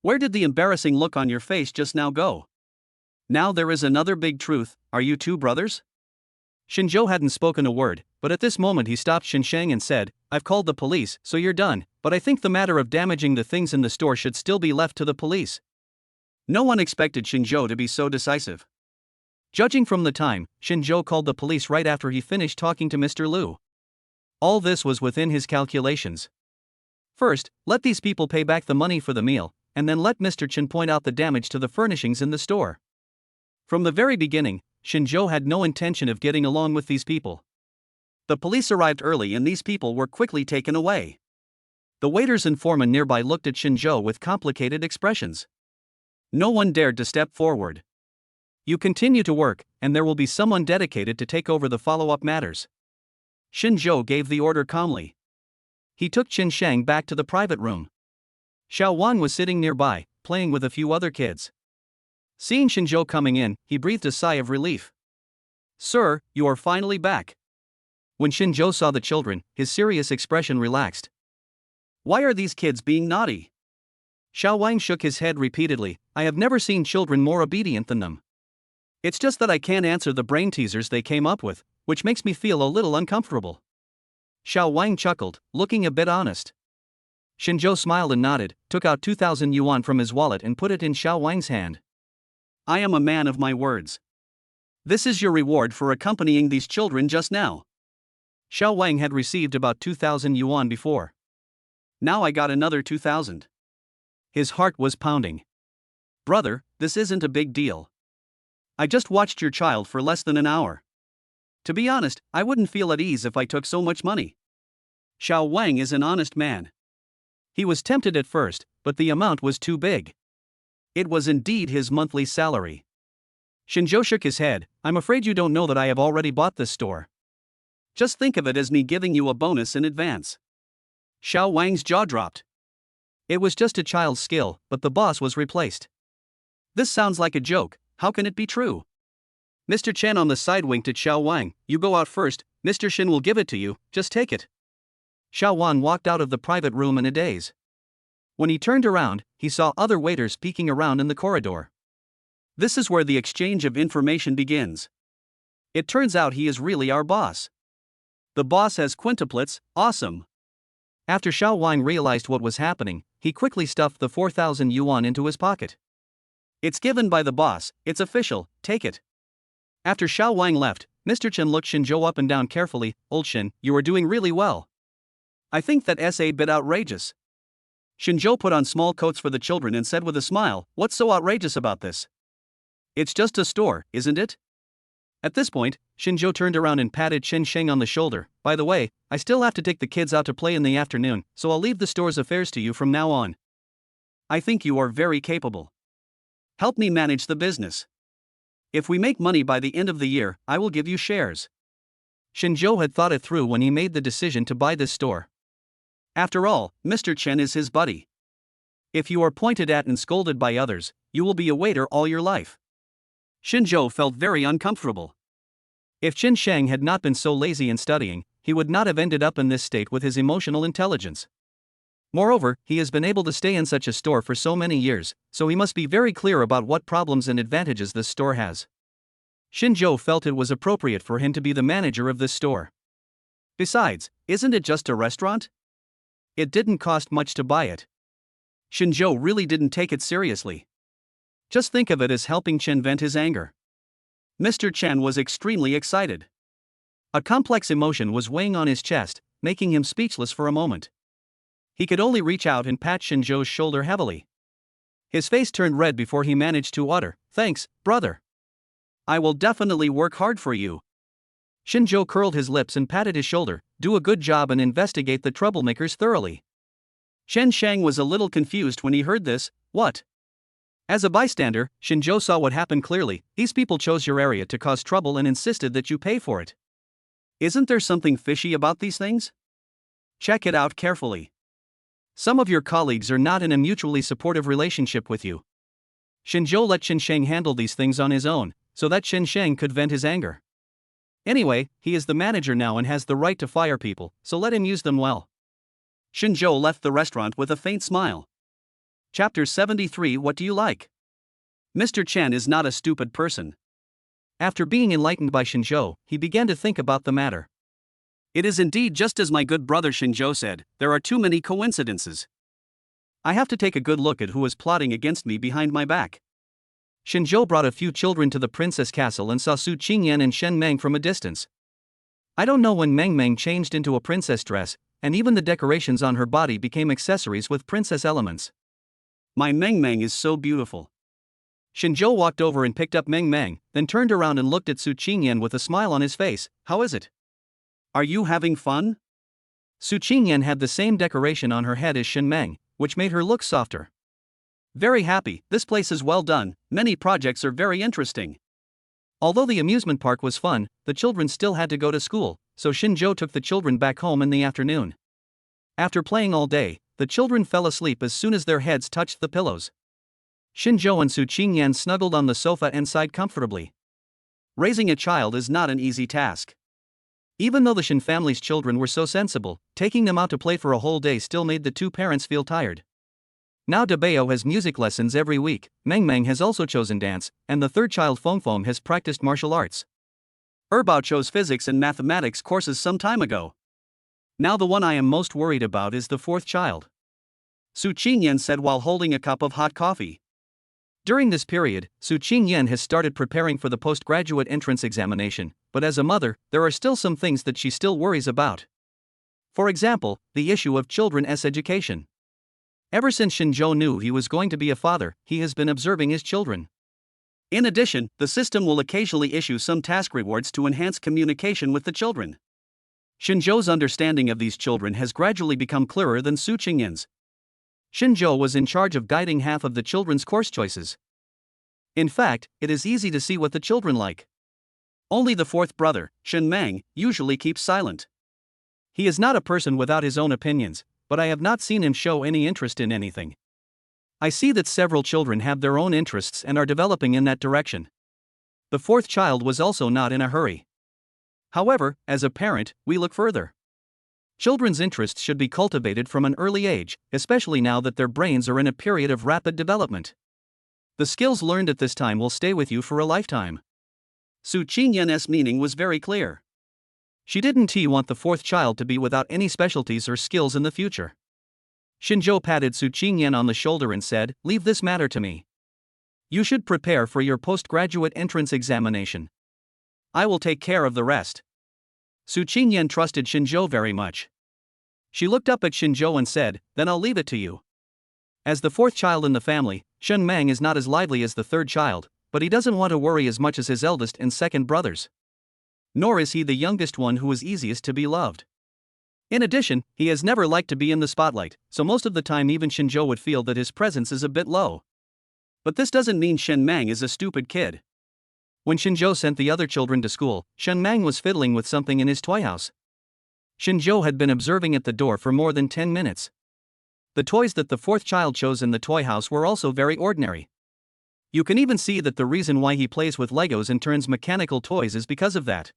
Where did the embarrassing look on your face just now go? Now there is another big truth, are you two brothers? Shinjo hadn't spoken a word, but at this moment he stopped Shinsheng and said, I've called the police, so you're done, but I think the matter of damaging the things in the store should still be left to the police. No one expected Shinjo to be so decisive. Judging from the time, Shinjo called the police right after he finished talking to Mr. Liu. All this was within his calculations. First, let these people pay back the money for the meal, and then let Mr. Chen point out the damage to the furnishings in the store. From the very beginning, Shinjo had no intention of getting along with these people. The police arrived early and these people were quickly taken away. The waiters and foremen nearby looked at Shinjo with complicated expressions. No one dared to step forward. You continue to work, and there will be someone dedicated to take over the follow-up matters. Shinjo gave the order calmly. He took Shinsheng back to the private room. Xiao Wang was sitting nearby, playing with a few other kids. Seeing Shinjo coming in, he breathed a sigh of relief. Sir, you are finally back. When Shinjo saw the children, his serious expression relaxed. Why are these kids being naughty? Xiao Wang shook his head repeatedly. I have never seen children more obedient than them. It's just that I can't answer the brain teasers they came up with, which makes me feel a little uncomfortable. Xiao Wang chuckled, looking a bit honest. Shinjo smiled and nodded, took out 2,000 yuan from his wallet and put it in Xiao Wang's hand. I am a man of my words. This is your reward for accompanying these children just now. Xiao Wang had received about 2,000 yuan before. Now I got another 2,000. His heart was pounding. Brother, this isn't a big deal. I just watched your child for less than an hour. To be honest, I wouldn't feel at ease if I took so much money. Xiao Wang is an honest man. He was tempted at first, but the amount was too big. It was indeed his monthly salary. Shinjo shook his head. I'm afraid you don't know that I have already bought this store. Just think of it as me giving you a bonus in advance. Xiao Wang's jaw dropped. It was just a child's skill, but the boss was replaced. This sounds like a joke, how can it be true? Mr. Chen on the side winked at Xiao Wang. You go out first, Mr. Shin will give it to you, just take it. Xiao Wang walked out of the private room in a daze. When he turned around, he saw other waiters peeking around in the corridor. This is where the exchange of information begins. It turns out he is really our boss. The boss has quintuplets, awesome. After Xiao Wang realized what was happening, he quickly stuffed the 4,000 yuan into his pocket. It's given by the boss, it's official, take it. After Xiao Wang left, Mr. Chen looked Shinjo up and down carefully. Old Shin, you are doing really well. I think that's a bit outrageous. Shinjo put on small coats for the children and said with a smile, what's so outrageous about this? It's just a store, isn't it? At this point, Shinjo turned around and patted Shinsheng on the shoulder. By the way, I still have to take the kids out to play in the afternoon, so I'll leave the store's affairs to you from now on. I think you are very capable. Help me manage the business. If we make money by the end of the year, I will give you shares. Shinjo had thought it through when he made the decision to buy this store. After all, Mr. Chen is his buddy. If you are pointed at and scolded by others, you will be a waiter all your life. Shinjo felt very uncomfortable. If Shinsheng had not been so lazy in studying, he would not have ended up in this state with his emotional intelligence. Moreover, he has been able to stay in such a store for so many years, so he must be very clear about what problems and advantages this store has. Shinjo felt it was appropriate for him to be the manager of this store. Besides, isn't it just a restaurant? It didn't cost much to buy it. Shinjo really didn't take it seriously. Just think of it as helping Chen vent his anger. Mr. Chen was extremely excited. A complex emotion was weighing on his chest, making him speechless for a moment. He could only reach out and pat Shinjo's shoulder heavily. His face turned red before he managed to utter, "Thanks, brother. I will definitely work hard for you." Shinjo curled his lips and patted his shoulder. Do a good job and investigate the troublemakers thoroughly. Shinsheng was a little confused when he heard this. What? As a bystander, Shinjo saw what happened clearly. These people chose your area to cause trouble and insisted that you pay for it. Isn't there something fishy about these things? Check it out carefully. Some of your colleagues are not in a mutually supportive relationship with you. Shinjo let Shinsheng handle these things on his own, so that Shinsheng could vent his anger. Anyway, he is the manager now and has the right to fire people, so let him use them well. Shinjo left the restaurant with a faint smile. Chapter 73. What do you like? Mr. Chen is not a stupid person. After being enlightened by Shinjo, he began to think about the matter. It is indeed just as my good brother Shinjo said, there are too many coincidences. I have to take a good look at who is plotting against me behind my back. Shinjo brought a few children to the princess castle and saw Su Qingyan and Shen Meng from a distance. I don't know when Meng Meng changed into a princess dress, and even the decorations on her body became accessories with princess elements. My Meng Meng is so beautiful. Shinjo walked over and picked up Meng Meng, then turned around and looked at Su Qingyan with a smile on his face. How is it? Are you having fun? Su Qingyan had the same decoration on her head as Shen Meng, which made her look softer. Very happy, this place is well done, many projects are very interesting. Although the amusement park was fun, the children still had to go to school, so Shinjo took the children back home in the afternoon. After playing all day, the children fell asleep as soon as their heads touched the pillows. Shinjo and Su Qingyan snuggled on the sofa and sighed comfortably. Raising a child is not an easy task. Even though the Shin family's children were so sensible, taking them out to play for a whole day still made the two parents feel tired. Now Dabeo has music lessons every week, Meng Meng has also chosen dance, and the third child Fengfeng has practiced martial arts. Erbao chose physics and mathematics courses some time ago. Now the one I am most worried about is the fourth child. Su Qingyan said while holding a cup of hot coffee. During this period, Su Qingyan has started preparing for the postgraduate entrance examination, but as a mother, there are still some things that she still worries about. For example, the issue of children's education. Ever since Shinjo knew he was going to be a father, he has been observing his children. In addition, the system will occasionally issue some task rewards to enhance communication with the children. Shinjo's understanding of these children has gradually become clearer than Su Qingyan's. Shinjo was in charge of guiding half of the children's course choices. In fact, it is easy to see what the children like. Only the fourth brother, Shen Meng, usually keeps silent. He is not a person without his own opinions, but I have not seen him show any interest in anything. I see that several children have their own interests and are developing in that direction. The fourth child was also not in a hurry. However, as a parent, we look further. Children's interests should be cultivated from an early age, especially now that their brains are in a period of rapid development. The skills learned at this time will stay with you for a lifetime. Su Qingyan's meaning was very clear. She didn't want the fourth child to be without any specialties or skills in the future. Shinjo patted Su Qingyan on the shoulder and said, "Leave this matter to me. You should prepare for your postgraduate entrance examination. I will take care of the rest." Su Qingyan trusted Shinjo very much. She looked up at Shinjo and said, "Then I'll leave it to you." As the fourth child in the family, Shen Meng is not as lively as the third child, but he doesn't want to worry as much as his eldest and second brothers. Nor is he the youngest one who is easiest to be loved. In addition, he has never liked to be in the spotlight, so most of the time even Shinjo would feel that his presence is a bit low. But this doesn't mean Shen Meng is a stupid kid. When Shinjo sent the other children to school, Shen Meng was fiddling with something in his toy house. Shinjo had been observing at the door for more than 10 minutes. The toys that the fourth child chose in the toy house were also very ordinary. You can even see that the reason why he plays with Legos and turns mechanical toys is because of that.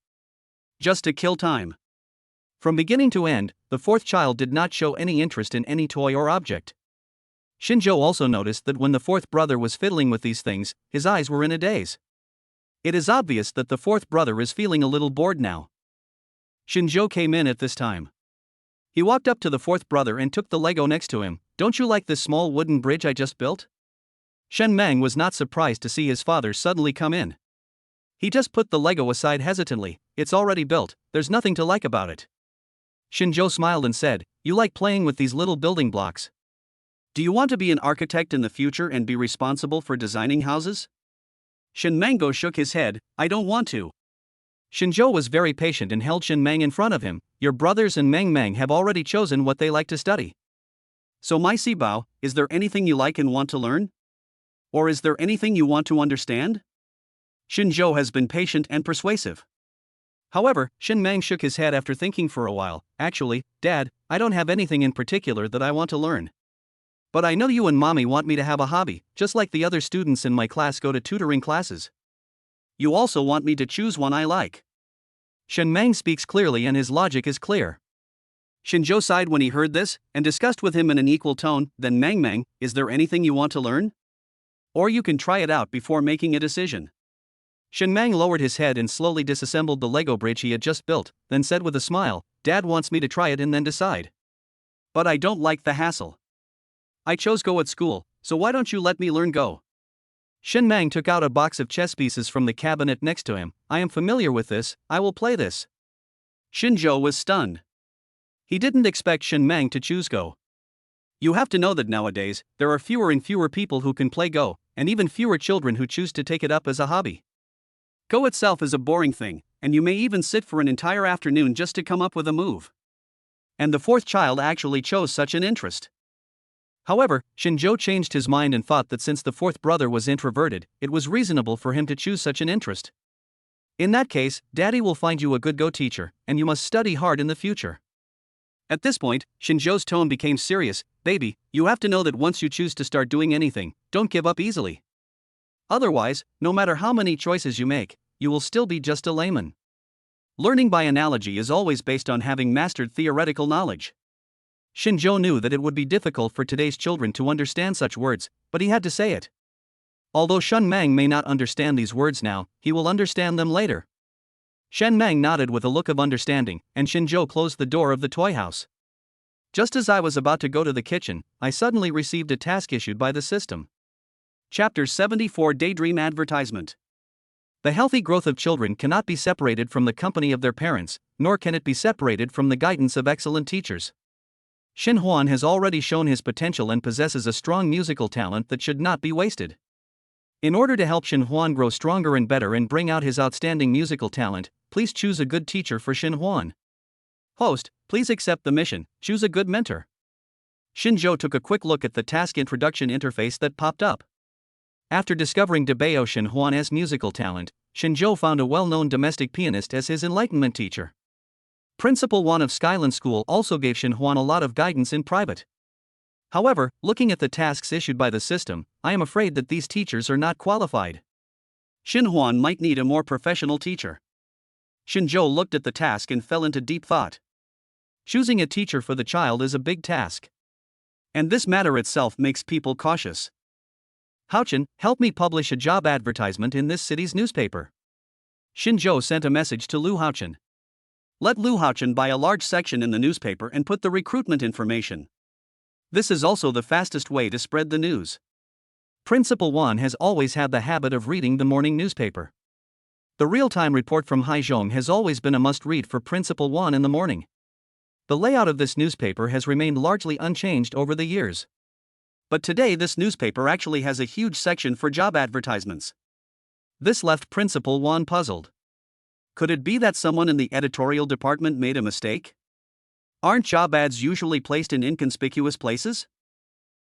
Just to kill time. From beginning to end, the fourth child did not show any interest in any toy or object. Shinjo also noticed that when the fourth brother was fiddling with these things, his eyes were in a daze. It is obvious that the fourth brother is feeling a little bored now. Shinjo came in at this time. He walked up to the fourth brother and took the Lego next to him. "Don't you like this small wooden bridge I just built?" Shen Meng was not surprised to see his father suddenly come in. He just put the Lego aside hesitantly. "It's already built, there's nothing to like about it." Shinjo smiled and said, "You like playing with these little building blocks. Do you want to be an architect in the future and be responsible for designing houses?" Shen Mengo shook his head, "I don't want to." Shinjo was very patient and held Shen Meng in front of him. "Your brothers and Meng Meng have already chosen what they like to study. So my Sibao, is there anything you like and want to learn? Or is there anything you want to understand?" Shinjo has been patient and persuasive. However, Shen Meng shook his head after thinking for a while. "Actually, Dad, I don't have anything in particular that I want to learn. But I know you and Mommy want me to have a hobby, just like the other students in my class go to tutoring classes. You also want me to choose one I like. Shen Mang speaks clearly and his logic is clear. Shinjo sighed when he heard this, and discussed with him in an equal tone. Then Mang, is there anything you want to learn? Or you can try it out before making a decision. Shen Mang lowered his head and slowly disassembled the Lego bridge he had just built, then said with a smile, Dad wants me to try it and then decide. But I don't like the hassle. I chose Go at school, so why don't you let me learn Go? Shen Mang took out a box of chess pieces from the cabinet next to him. I am familiar with this, I will play this. Shinjo was stunned. He didn't expect Shen Mang to choose Go. You have to know that nowadays, there are fewer and fewer people who can play Go, and even fewer children who choose to take it up as a hobby. Go itself is a boring thing, and you may even sit for an entire afternoon just to come up with a move. And the fourth child actually chose such an interest. However, Shinjo changed his mind and thought that since the fourth brother was introverted, it was reasonable for him to choose such an interest. In that case, Daddy will find you a good Go teacher, and you must study hard in the future. At this point, Shinjo's tone became serious. Baby, you have to know that once you choose to start doing anything, don't give up easily. Otherwise, no matter how many choices you make, you will still be just a layman. Learning by analogy is always based on having mastered theoretical knowledge. Shinjo knew that it would be difficult for today's children to understand such words, but he had to say it. Although Shen Mang may not understand these words now, he will understand them later. Shen Mang nodded with a look of understanding, and Shinjo closed the door of the toy house. Just as I was about to go to the kitchen, I suddenly received a task issued by the system. Chapter 74 Daydream Advertisement. The healthy growth of children cannot be separated from the company of their parents, nor can it be separated from the guidance of excellent teachers. Shin Huan has already shown his potential and possesses a strong musical talent that should not be wasted. In order to help Shin Huan grow stronger and better and bring out his outstanding musical talent, please choose a good teacher for Shin Huan. Host, please accept the mission, choose a good mentor. Shinjo took a quick look at the task introduction interface that popped up. After discovering Debeo Shin Huan as musical talent, Shinjo found a well-known domestic pianist as his enlightenment teacher. Principal Wan of Skyland School also gave Shin Huan a lot of guidance in private. However, looking at the tasks issued by the system, I am afraid that these teachers are not qualified. Shin Huan might need a more professional teacher. Shinjo looked at the task and fell into deep thought. Choosing a teacher for the child is a big task. And this matter itself makes people cautious. Haochan, help me publish a job advertisement in this city's newspaper. Shinjo sent a message to Lu Haochan. Let Lu Haochan buy a large section in the newspaper and put the recruitment information. This is also the fastest way to spread the news. Principal Wan has always had the habit of reading the morning newspaper. The real-time report from Haizhong has always been a must-read for Principal Wan in the morning. The layout of this newspaper has remained largely unchanged over the years. But today this newspaper actually has a huge section for job advertisements. This left Principal Wan puzzled. Could it be that someone in the editorial department made a mistake? Aren't job ads usually placed in inconspicuous places?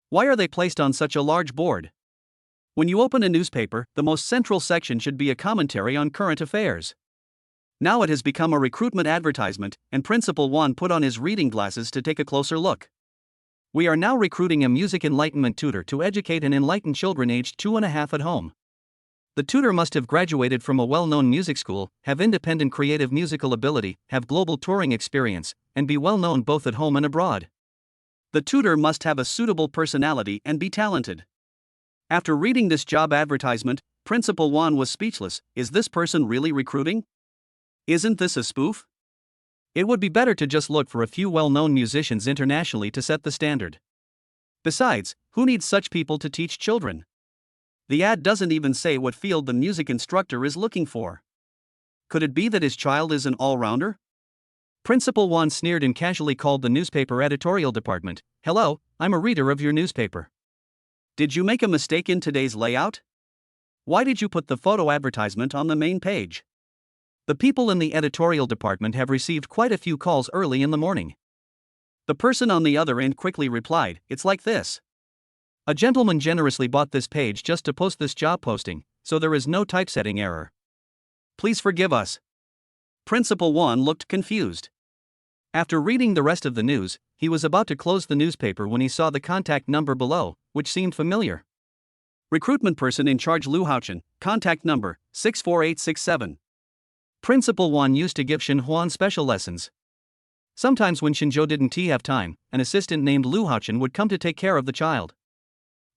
Why are they placed on such a large board? When you open a newspaper, the most central section should be a commentary on current affairs. Now it has become a recruitment advertisement, and Principal Wan put on his reading glasses to take a closer look. We are now recruiting a music enlightenment tutor to educate and enlighten children aged 2.5 at home. The tutor must have graduated from a well-known music school, have independent creative musical ability, have global touring experience, and be well-known both at home and abroad. The tutor must have a suitable personality and be talented. After reading this job advertisement, Principal Wan was speechless. Is this person really recruiting? Isn't this a spoof? It would be better to just look for a few well-known musicians internationally to set the standard. Besides, who needs such people to teach children? The ad doesn't even say what field the music instructor is looking for. Could it be that his child is an all-rounder? Principal Wan sneered and casually called the newspaper editorial department. Hello, I'm a reader of your newspaper. Did you make a mistake in today's layout? Why did you put the photo advertisement on the main page? The people in the editorial department have received quite a few calls early in the morning. The person on the other end quickly replied, it's like this. A gentleman generously bought this page just to post this job posting, so there is no typesetting error. Please forgive us. Principal Wan looked confused. After reading the rest of the news, he was about to close the newspaper when he saw the contact number below, which seemed familiar. Recruitment person in charge Lu Haochan, contact number 64867. Principal Wan used to give Xinhuan special lessons. Sometimes when Xinzhou didn't have time, an assistant named Lu Haochen would come to take care of the child.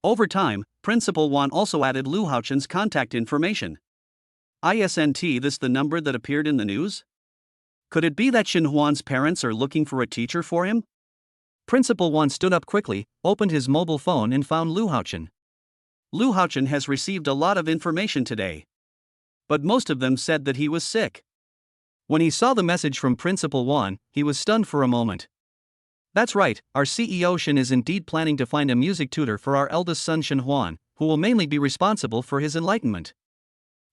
Over time, Principal Wan also added Lu Haochen's contact information. Isn't this the number that appeared in the news? Could it be that Xinhuan's parents are looking for a teacher for him? Principal Wan stood up quickly, opened his mobile phone and found Lu Haochen. Lu Haochen has received a lot of information today. But most of them said that he was sick. When he saw the message from Principal Wan, he was stunned for a moment. That's right, our CEO Shen is indeed planning to find a music tutor for our eldest son Xinhuan, who will mainly be responsible for his enlightenment.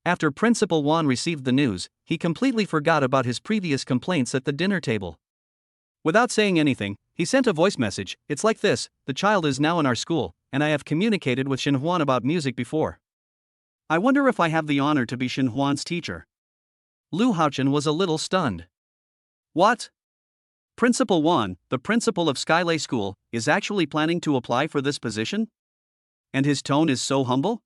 After Principal Wan received the news, he completely forgot about his previous complaints at the dinner table. Without saying anything, he sent a voice message. It's like this: the child is now in our school, and I have communicated with Xinhuan about music before. I wonder if I have the honor to be Xinhuan's teacher. Lu Haochen was a little stunned. What? Principal Wan, the principal of Skylay School, is actually planning to apply for this position? And his tone is so humble?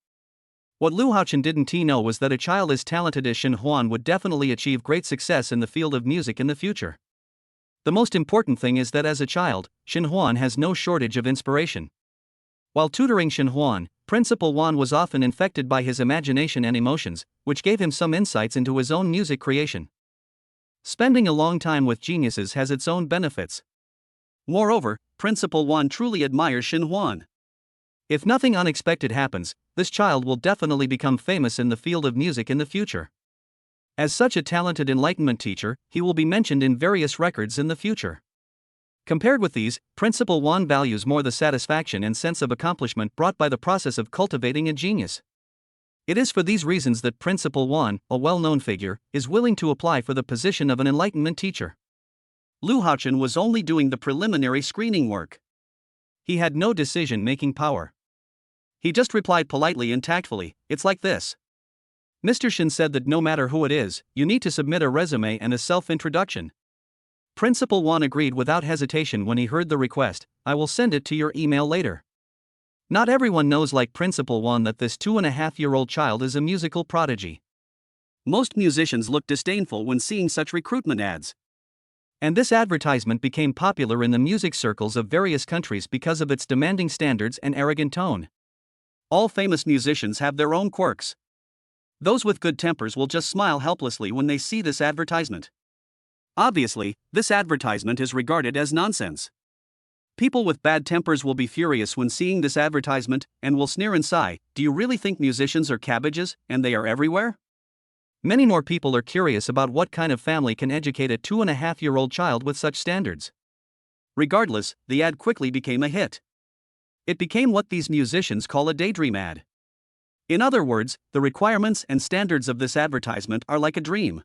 What Lu Haochen didn't know was that a child as talented as Xinhuan would definitely achieve great success in the field of music in the future. The most important thing is that as a child, Xinhuan has no shortage of inspiration. While tutoring Xinhuan, Principal Wan was often infected by his imagination and emotions, which gave him some insights into his own music creation. Spending a long time with geniuses has its own benefits. Moreover, Principal Wan truly admires Xinhuan. If nothing unexpected happens, this child will definitely become famous in the field of music in the future. As such a talented enlightenment teacher, he will be mentioned in various records in the future. Compared with these, Principal Wan values more the satisfaction and sense of accomplishment brought by the process of cultivating a genius. It is for these reasons that Principal Wan, a well-known figure, is willing to apply for the position of an enlightenment teacher. Lu Haochen was only doing the preliminary screening work. He had no decision-making power. He just replied politely and tactfully, "It's like this." Mr. Shen said that no matter who it is, you need to submit a resume and a self-introduction. Principal Wan agreed without hesitation when he heard the request. "I will send it to your email later." Not everyone knows like Principal Wan that this 2.5-year-old child is a musical prodigy. Most musicians look disdainful when seeing such recruitment ads. And this advertisement became popular in the music circles of various countries because of its demanding standards and arrogant tone. All famous musicians have their own quirks. Those with good tempers will just smile helplessly when they see this advertisement. Obviously, this advertisement is regarded as nonsense. People with bad tempers will be furious when seeing this advertisement and will sneer and sigh, "Do you really think musicians are cabbages, and they are everywhere?" Many more people are curious about what kind of family can educate a 2.5-year-old child with such standards. Regardless, the ad quickly became a hit. It became what these musicians call a daydream ad. In other words, the requirements and standards of this advertisement are like a dream.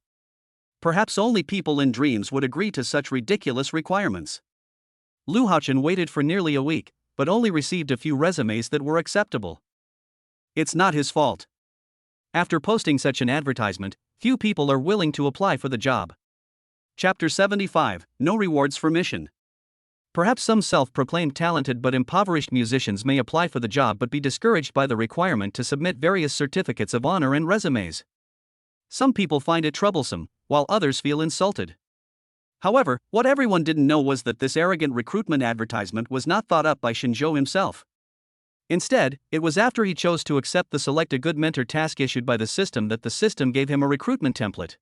Perhaps only people in dreams would agree to such ridiculous requirements. Lu Haochen waited for nearly a week, but only received a few resumes that were acceptable. It's not his fault. After posting such an advertisement, few people are willing to apply for the job. Chapter 75, No Rewards for Mission. Perhaps some self-proclaimed talented but impoverished musicians may apply for the job but be discouraged by the requirement to submit various certificates of honor and resumes. Some people find it troublesome, while others feel insulted. However, what everyone didn't know was that this arrogant recruitment advertisement was not thought up by Xinzhou himself. Instead, it was after he chose to accept the Select a Good Mentor task issued by the system that the system gave him a recruitment template.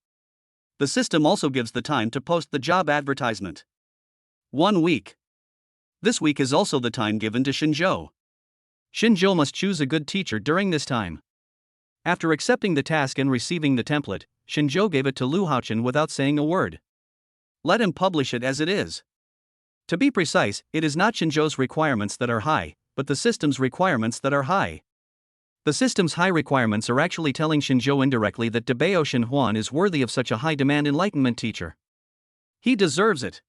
The system also gives the time to post the job advertisement. 1 week. This week is also the time given to Xinzhou. Xinzhou must choose a good teacher during this time. After accepting the task and receiving the template, Xinzhou gave it to Lu Haochen without saying a word. Let him publish it as it is. To be precise, it is not Xinzhou's requirements that are high, but the system's requirements that are high. The system's high requirements are actually telling Xinzhou indirectly that Debao Xinhuan is worthy of such a high-demand enlightenment teacher. He deserves it.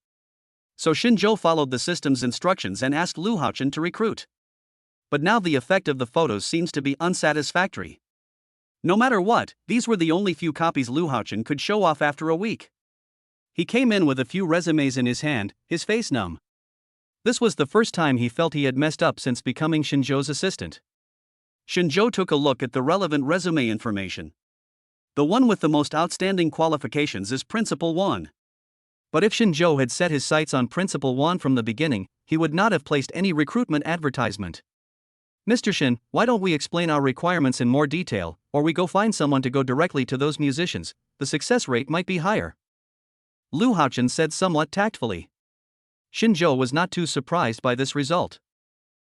So Xinzhou followed the system's instructions and asked Lu Haochen to recruit. But now the effect of the photos seems to be unsatisfactory. No matter what, these were the only few copies Lu Haochen could show off after a week. He came in with a few resumes in his hand, his face numb. This was the first time he felt he had messed up since becoming Xinzhou's assistant. Xinzhou took a look at the relevant resume information. The one with the most outstanding qualifications is Principal Wan. But if Shinjo had set his sights on Principal Wan from the beginning, he would not have placed any recruitment advertisement. Mr. Shin, why don't we explain our requirements in more detail, or we go find someone to go directly to those musicians, the success rate might be higher. Lu Haochen said somewhat tactfully. Shinjo was not too surprised by this result.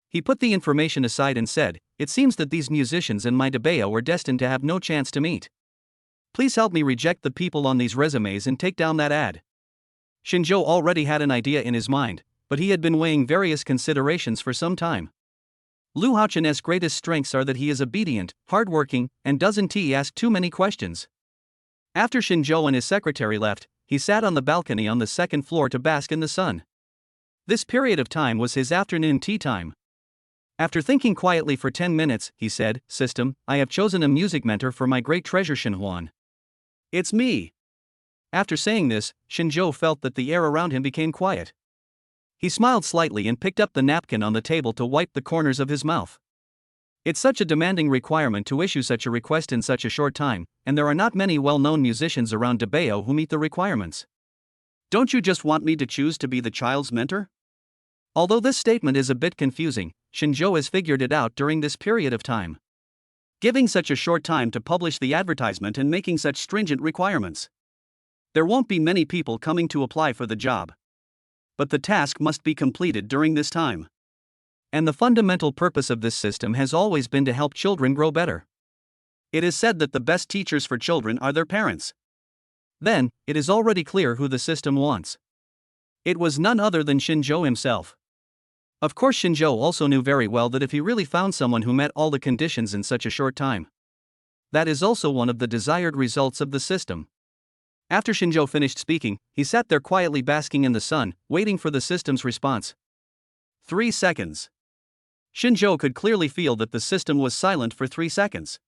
He put the information aside and said, "It seems that these musicians and my Debeo were destined to have no chance to meet. Please help me reject the people on these resumes and take down that ad." Shinjo already had an idea in his mind, but he had been weighing various considerations for some time. Lu Haochen's greatest strengths are that he is obedient, hardworking, and doesn't ask too many questions. After Shinjo and his secretary left, he sat on the balcony on the second floor to bask in the sun. This period of time was his afternoon tea time. After thinking quietly for 10 minutes, he said, "System, I have chosen a music mentor for my great treasure Shinhuan. It's me." After saying this, Shinjo felt that the air around him became quiet. He smiled slightly and picked up the napkin on the table to wipe the corners of his mouth. It's such a demanding requirement to issue such a request in such a short time, and there are not many well-known musicians around Debeo who meet the requirements. Don't you just want me to choose to be the child's mentor? Although this statement is a bit confusing, Shinjo has figured it out during this period of time. Giving such a short time to publish the advertisement and making such stringent requirements. There won't be many people coming to apply for the job. But the task must be completed during this time. And the fundamental purpose of this system has always been to help children grow better. It is said that the best teachers for children are their parents. Then, it is already clear who the system wants. It was none other than Shinjo himself. Of course, Shinjo also knew very well that if he really found someone who met all the conditions in such a short time, that is also one of the desired results of the system. After Shinjo finished speaking, he sat there quietly basking in the sun, waiting for the system's response. 3 seconds. Shinjo could clearly feel that the system was silent for 3 seconds.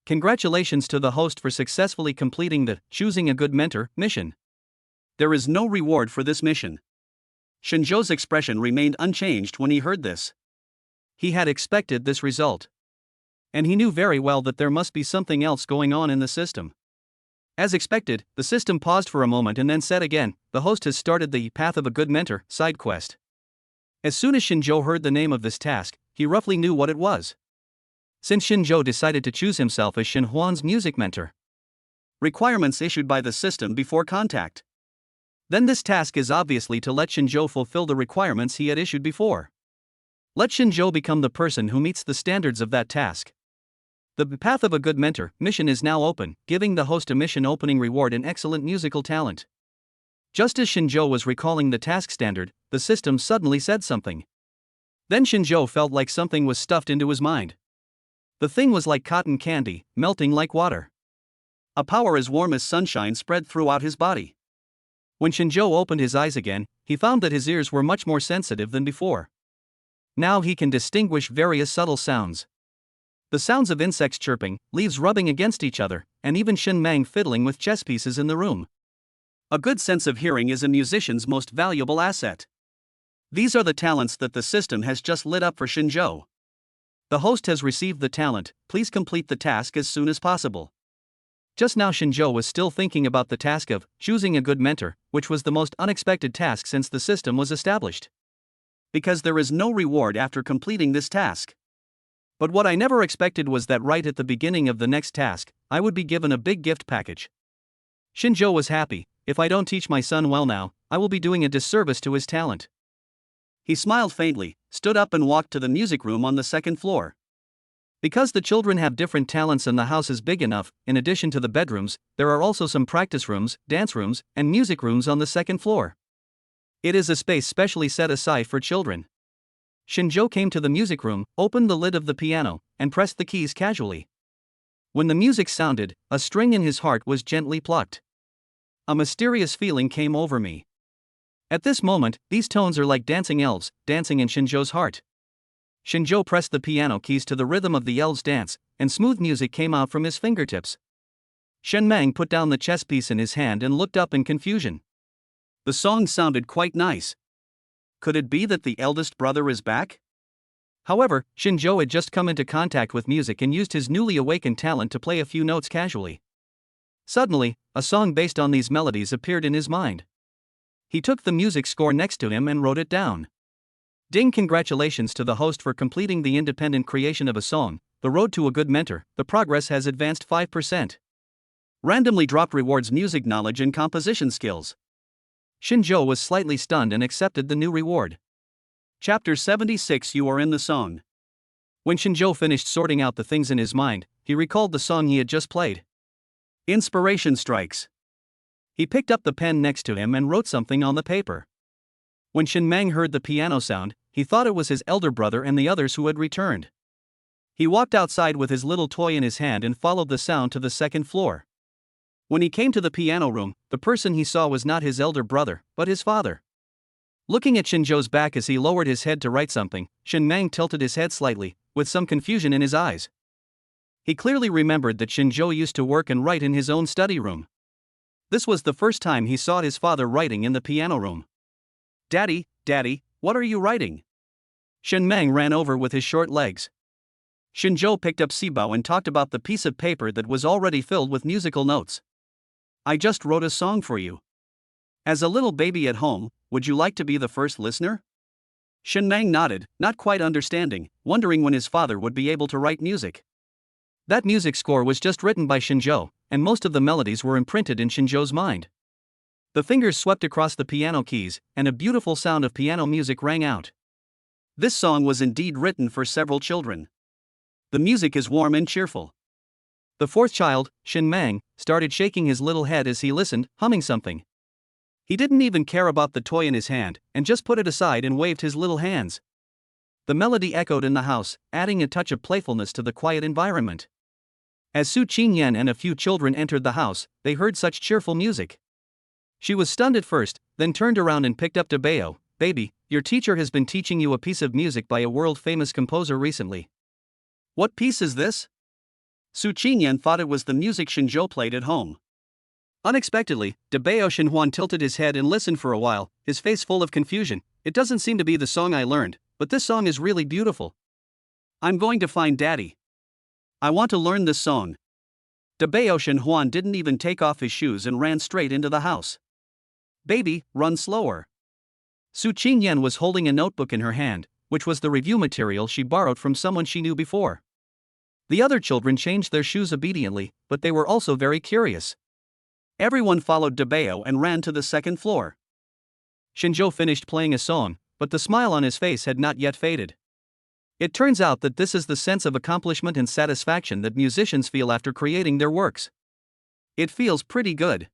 Congratulations to the host for successfully completing the Choosing a Good Mentor mission. There is no reward for this mission. Shinjo's expression remained unchanged when he heard this. He had expected this result. And he knew very well that there must be something else going on in the system. As expected, the system paused for a moment and then said again, "The host has started the Path of a Good Mentor side quest." As soon as Shinjo heard the name of this task, he roughly knew what it was. Since Shinjo decided to choose himself as Shinhuan's music mentor. Requirements issued by the system before contact. Then this task is obviously to let Shinjo fulfill the requirements he had issued before. Let Shinjo become the person who meets the standards of that task. The Path of a Good Mentor mission is now open, giving the host a mission opening reward in excellent musical talent. Just as Shinjo was recalling the task standard, the system suddenly said something. Then Shinjo felt like something was stuffed into his mind. The thing was like cotton candy, melting like water. A power as warm as sunshine spread throughout his body. When Shinjo opened his eyes again, he found that his ears were much more sensitive than before. Now he can distinguish various subtle sounds. The sounds of insects chirping, leaves rubbing against each other, and even Shin Mang fiddling with chess pieces in the room. A good sense of hearing is a musician's most valuable asset. These are the talents that the system has just lit up for Shinjo. The host has received the talent, please complete the task as soon as possible. Just now Shinjo was still thinking about the task of choosing a good mentor, which was the most unexpected task since the system was established. Because there is no reward after completing this task. But what I never expected was that right at the beginning of the next task, I would be given a big gift package. Shinjo was happy. If I don't teach my son well now, I will be doing a disservice to his talent. He smiled faintly, stood up and walked to the music room on the second floor. Because the children have different talents and the house is big enough, in addition to the bedrooms, there are also some practice rooms, dance rooms, and music rooms on the second floor. It is a space specially set aside for children. Shinjo came to the music room, opened the lid of the piano, and pressed the keys casually. When the music sounded, a string in his heart was gently plucked. A mysterious feeling came over me. At this moment, these tones are like dancing elves, dancing in Shinjo's heart. Shinjo pressed the piano keys to the rhythm of the elves' dance, and smooth music came out from his fingertips. Shen Mang put down the chess piece in his hand and looked up in confusion. The song sounded quite nice. Could it be that the eldest brother is back? However, Shinjo had just come into contact with music and used his newly awakened talent to play a few notes casually. Suddenly, a song based on these melodies appeared in his mind. He took the music score next to him and wrote it down. Ding! Congratulations to the host for completing the independent creation of a song, The Road to a Good Mentor. The progress has advanced 5%. Randomly dropped rewards music knowledge and composition skills. Shinjo was slightly stunned and accepted the new reward. Chapter 76. You are in the song. When Shinjo finished sorting out the things in his mind, he recalled the song he had just played. Inspiration strikes. He picked up the pen next to him and wrote something on the paper. When Shin Mang heard the piano sound, he thought it was his elder brother and the others who had returned. He walked outside with his little toy in his hand and followed the sound to the second floor. When he came to the piano room, the person he saw was not his elder brother, but his father. Looking at Shinjo's back as he lowered his head to write something, Shin Mang tilted his head slightly, with some confusion in his eyes. He clearly remembered that Shinjo used to work and write in his own study room. This was the first time he saw his father writing in the piano room. Daddy, what are you writing? Shin Mang ran over with his short legs. Shinjo picked up Sibao and talked about the piece of paper that was already filled with musical notes. I just wrote a song for you. As a little baby at home, would you like to be the first listener? Shin Mang nodded, not quite understanding, wondering when his father would be able to write music. That music score was just written by Shinjo, and most of the melodies were imprinted in Shinjo's mind. The fingers swept across the piano keys, and a beautiful sound of piano music rang out. This song was indeed written for several children. The music is warm and cheerful. The fourth child, Shin Mang, started shaking his little head as he listened, humming something. He didn't even care about the toy in his hand, and just put it aside and waved his little hands. The melody echoed in the house, adding a touch of playfulness to the quiet environment. As Su Qingyan and a few children entered the house, they heard such cheerful music. She was stunned at first, then turned around and picked up Dabeo. Baby, your teacher has been teaching you a piece of music by a world-famous composer recently. What piece is this? Su Qingyan thought it was the music Shinjo played at home. Unexpectedly, Dabeo Shinhuan tilted his head and listened for a while, his face full of confusion. It doesn't seem to be the song I learned, but this song is really beautiful. I'm going to find Daddy. I want to learn this song. Dabeo Shinhuan didn't even take off his shoes and ran straight into the house. Baby, run slower. Su Qingyan was holding a notebook in her hand, which was the review material she borrowed from someone she knew before. The other children changed their shoes obediently, but they were also very curious. Everyone followed Dabeo and ran to the second floor. Shinjo finished playing a song, but the smile on his face had not yet faded. It turns out that this is the sense of accomplishment and satisfaction that musicians feel after creating their works. It feels pretty good.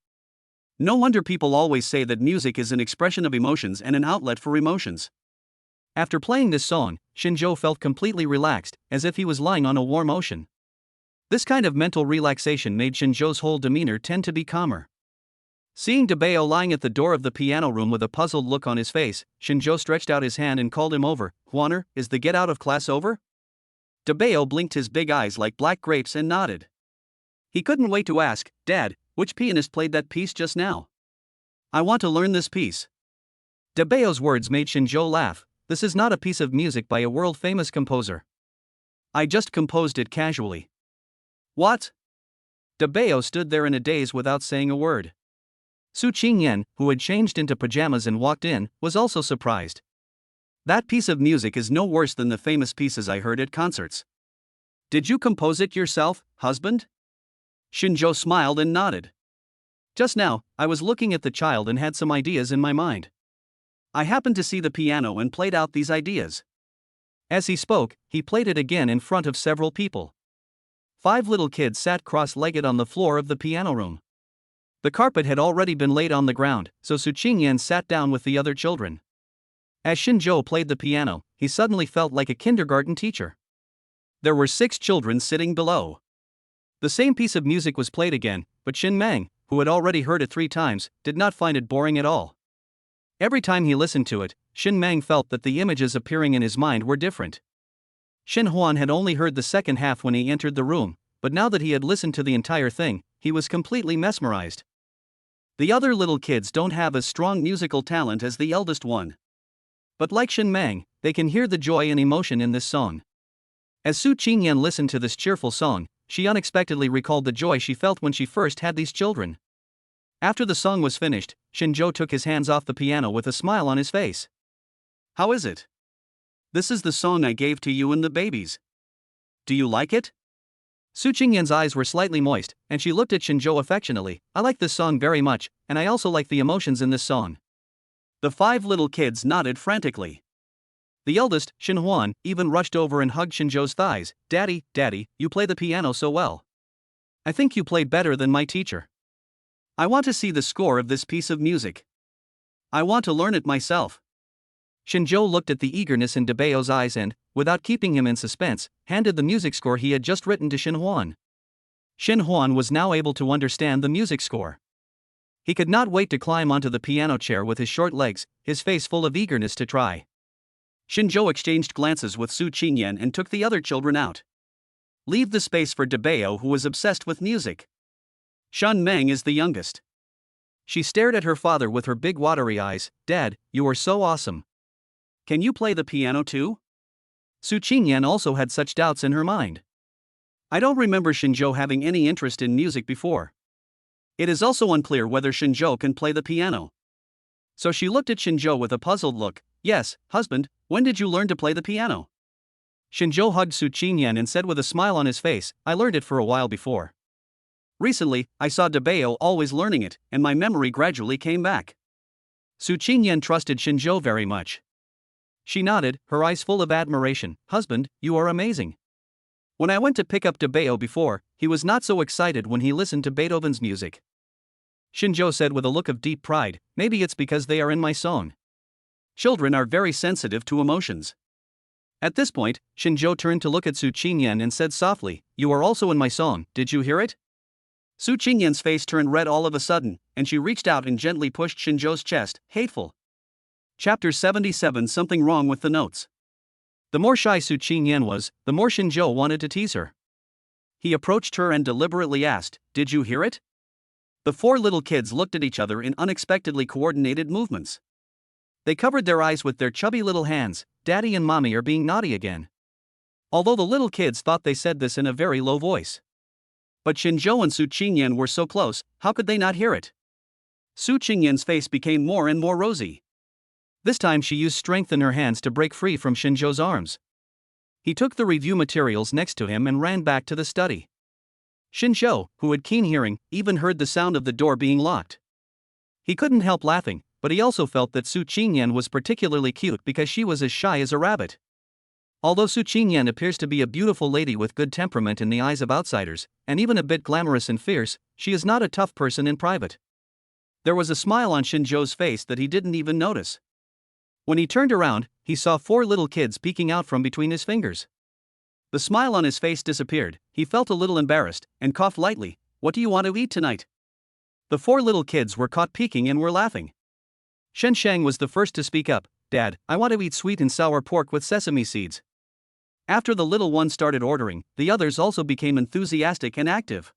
No wonder people always say that music is an expression of emotions and an outlet for emotions. After playing this song, Shinjo felt completely relaxed, as if he was lying on a warm ocean. This kind of mental relaxation made Shinjo's whole demeanor tend to be calmer. Seeing Dabeo lying at the door of the piano room with a puzzled look on his face, Shinjo stretched out his hand and called him over. Huaner, is the get out of class over? Dabeo blinked his big eyes like black grapes and nodded. He couldn't wait to ask, Dad, which pianist played that piece just now? I want to learn this piece. Dabeo's words made Shinjo laugh. This is not a piece of music by a world-famous composer. I just composed it casually. What? Dabeo stood there in a daze without saying a word. Su Qingyan, who had changed into pajamas and walked in, was also surprised. That piece of music is no worse than the famous pieces I heard at concerts. Did you compose it yourself, husband? Shinjo smiled and nodded. Just now, I was looking at the child and had some ideas in my mind. I happened to see the piano and played out these ideas. As he spoke, he played it again in front of several people. 5 little kids sat cross-legged on the floor of the piano room. The carpet had already been laid on the ground, so Su Qingyan sat down with the other children. As Shinjo played the piano, he suddenly felt like a kindergarten teacher. There were 6 children sitting below. The same piece of music was played again, but Shin Mang, who had already heard it 3 times, did not find it boring at all. Every time he listened to it, Shin Mang felt that the images appearing in his mind were different. Shin Huan had only heard the second half when he entered the room, but now that he had listened to the entire thing, he was completely mesmerized. The other little kids don't have as strong musical talent as the eldest one. But like Shin Mang, they can hear the joy and emotion in this song. As Su Qingyan listened to this cheerful song, she unexpectedly recalled the joy she felt when she first had these children. After the song was finished, Shinjo took his hands off the piano with a smile on his face. How is it? This is the song I gave to you and the babies. Do you like it? Su Qingyan's eyes were slightly moist, and she looked at Shinjo affectionately. I like this song very much, and I also like the emotions in this song. The 5 little kids nodded frantically. The eldest, Shinhuan, even rushed over and hugged Shinjo's thighs. Daddy, Daddy, you play the piano so well. I think you play better than my teacher. I want to see the score of this piece of music. I want to learn it myself. Shinjo looked at the eagerness in Dabeo's eyes and, without keeping him in suspense, handed the music score he had just written to Shinhuan. Shinhuan was now able to understand the music score. He could not wait to climb onto the piano chair with his short legs, his face full of eagerness to try. Shinjo exchanged glances with Su Qingyan and took the other children out. Leave the space for Dabeo, who was obsessed with music. Shun Meng is the youngest. She stared at her father with her big watery eyes. Dad, you are so awesome. Can you play the piano too? Su Qingyan also had such doubts in her mind. I don't remember Shinjo having any interest in music before. It is also unclear whether Shinjo can play the piano. So she looked at Shinjo with a puzzled look. Yes, husband, when did you learn to play the piano? Shinjo hugged Su Qingyan and said with a smile on his face, I learned it for a while before. Recently, I saw Dabeo always learning it, and my memory gradually came back. Su Qingyan trusted Shinjo very much. She nodded, her eyes full of admiration. Husband, you are amazing. When I went to pick up Dabeo before, he was not so excited when he listened to Beethoven's music. Shinjo said with a look of deep pride, maybe it's because they are in my song. Children are very sensitive to emotions. At this point, Shinjo turned to look at Su Qingyan and said softly, you are also in my song, did you hear it? Su Qingyan's face turned red all of a sudden, and she reached out and gently pushed Shinjo's chest. Hateful. Chapter 77. Something wrong with the notes. The more shy Su Qingyan was, the more Shinjo wanted to tease her. He approached her and deliberately asked, did you hear it? The 4 little kids looked at each other in unexpectedly coordinated movements. They covered their eyes with their chubby little hands. Daddy and Mommy are being naughty again. Although the little kids thought they said this in a very low voice. But Shinjo and Su Qingyan were so close, how could they not hear it? Su Qingyan's face became more and more rosy. This time she used strength in her hands to break free from Shinjo's arms. He took the review materials next to him and ran back to the study. Shinjo, who had keen hearing, even heard the sound of the door being locked. He couldn't help laughing, but he also felt that Su Qingyan was particularly cute because she was as shy as a rabbit. Although Su Qingyan appears to be a beautiful lady with good temperament in the eyes of outsiders, and even a bit glamorous and fierce, she is not a tough person in private. There was a smile on Shinjo's face that he didn't even notice. When he turned around, he saw 4 little kids peeking out from between his fingers. The smile on his face disappeared, he felt a little embarrassed, and coughed lightly. What do you want to eat tonight? The 4 little kids were caught peeking and were laughing. Shen Sheng was the first to speak up. Dad, I want to eat sweet and sour pork with sesame seeds. After the little one started ordering, the others also became enthusiastic and active.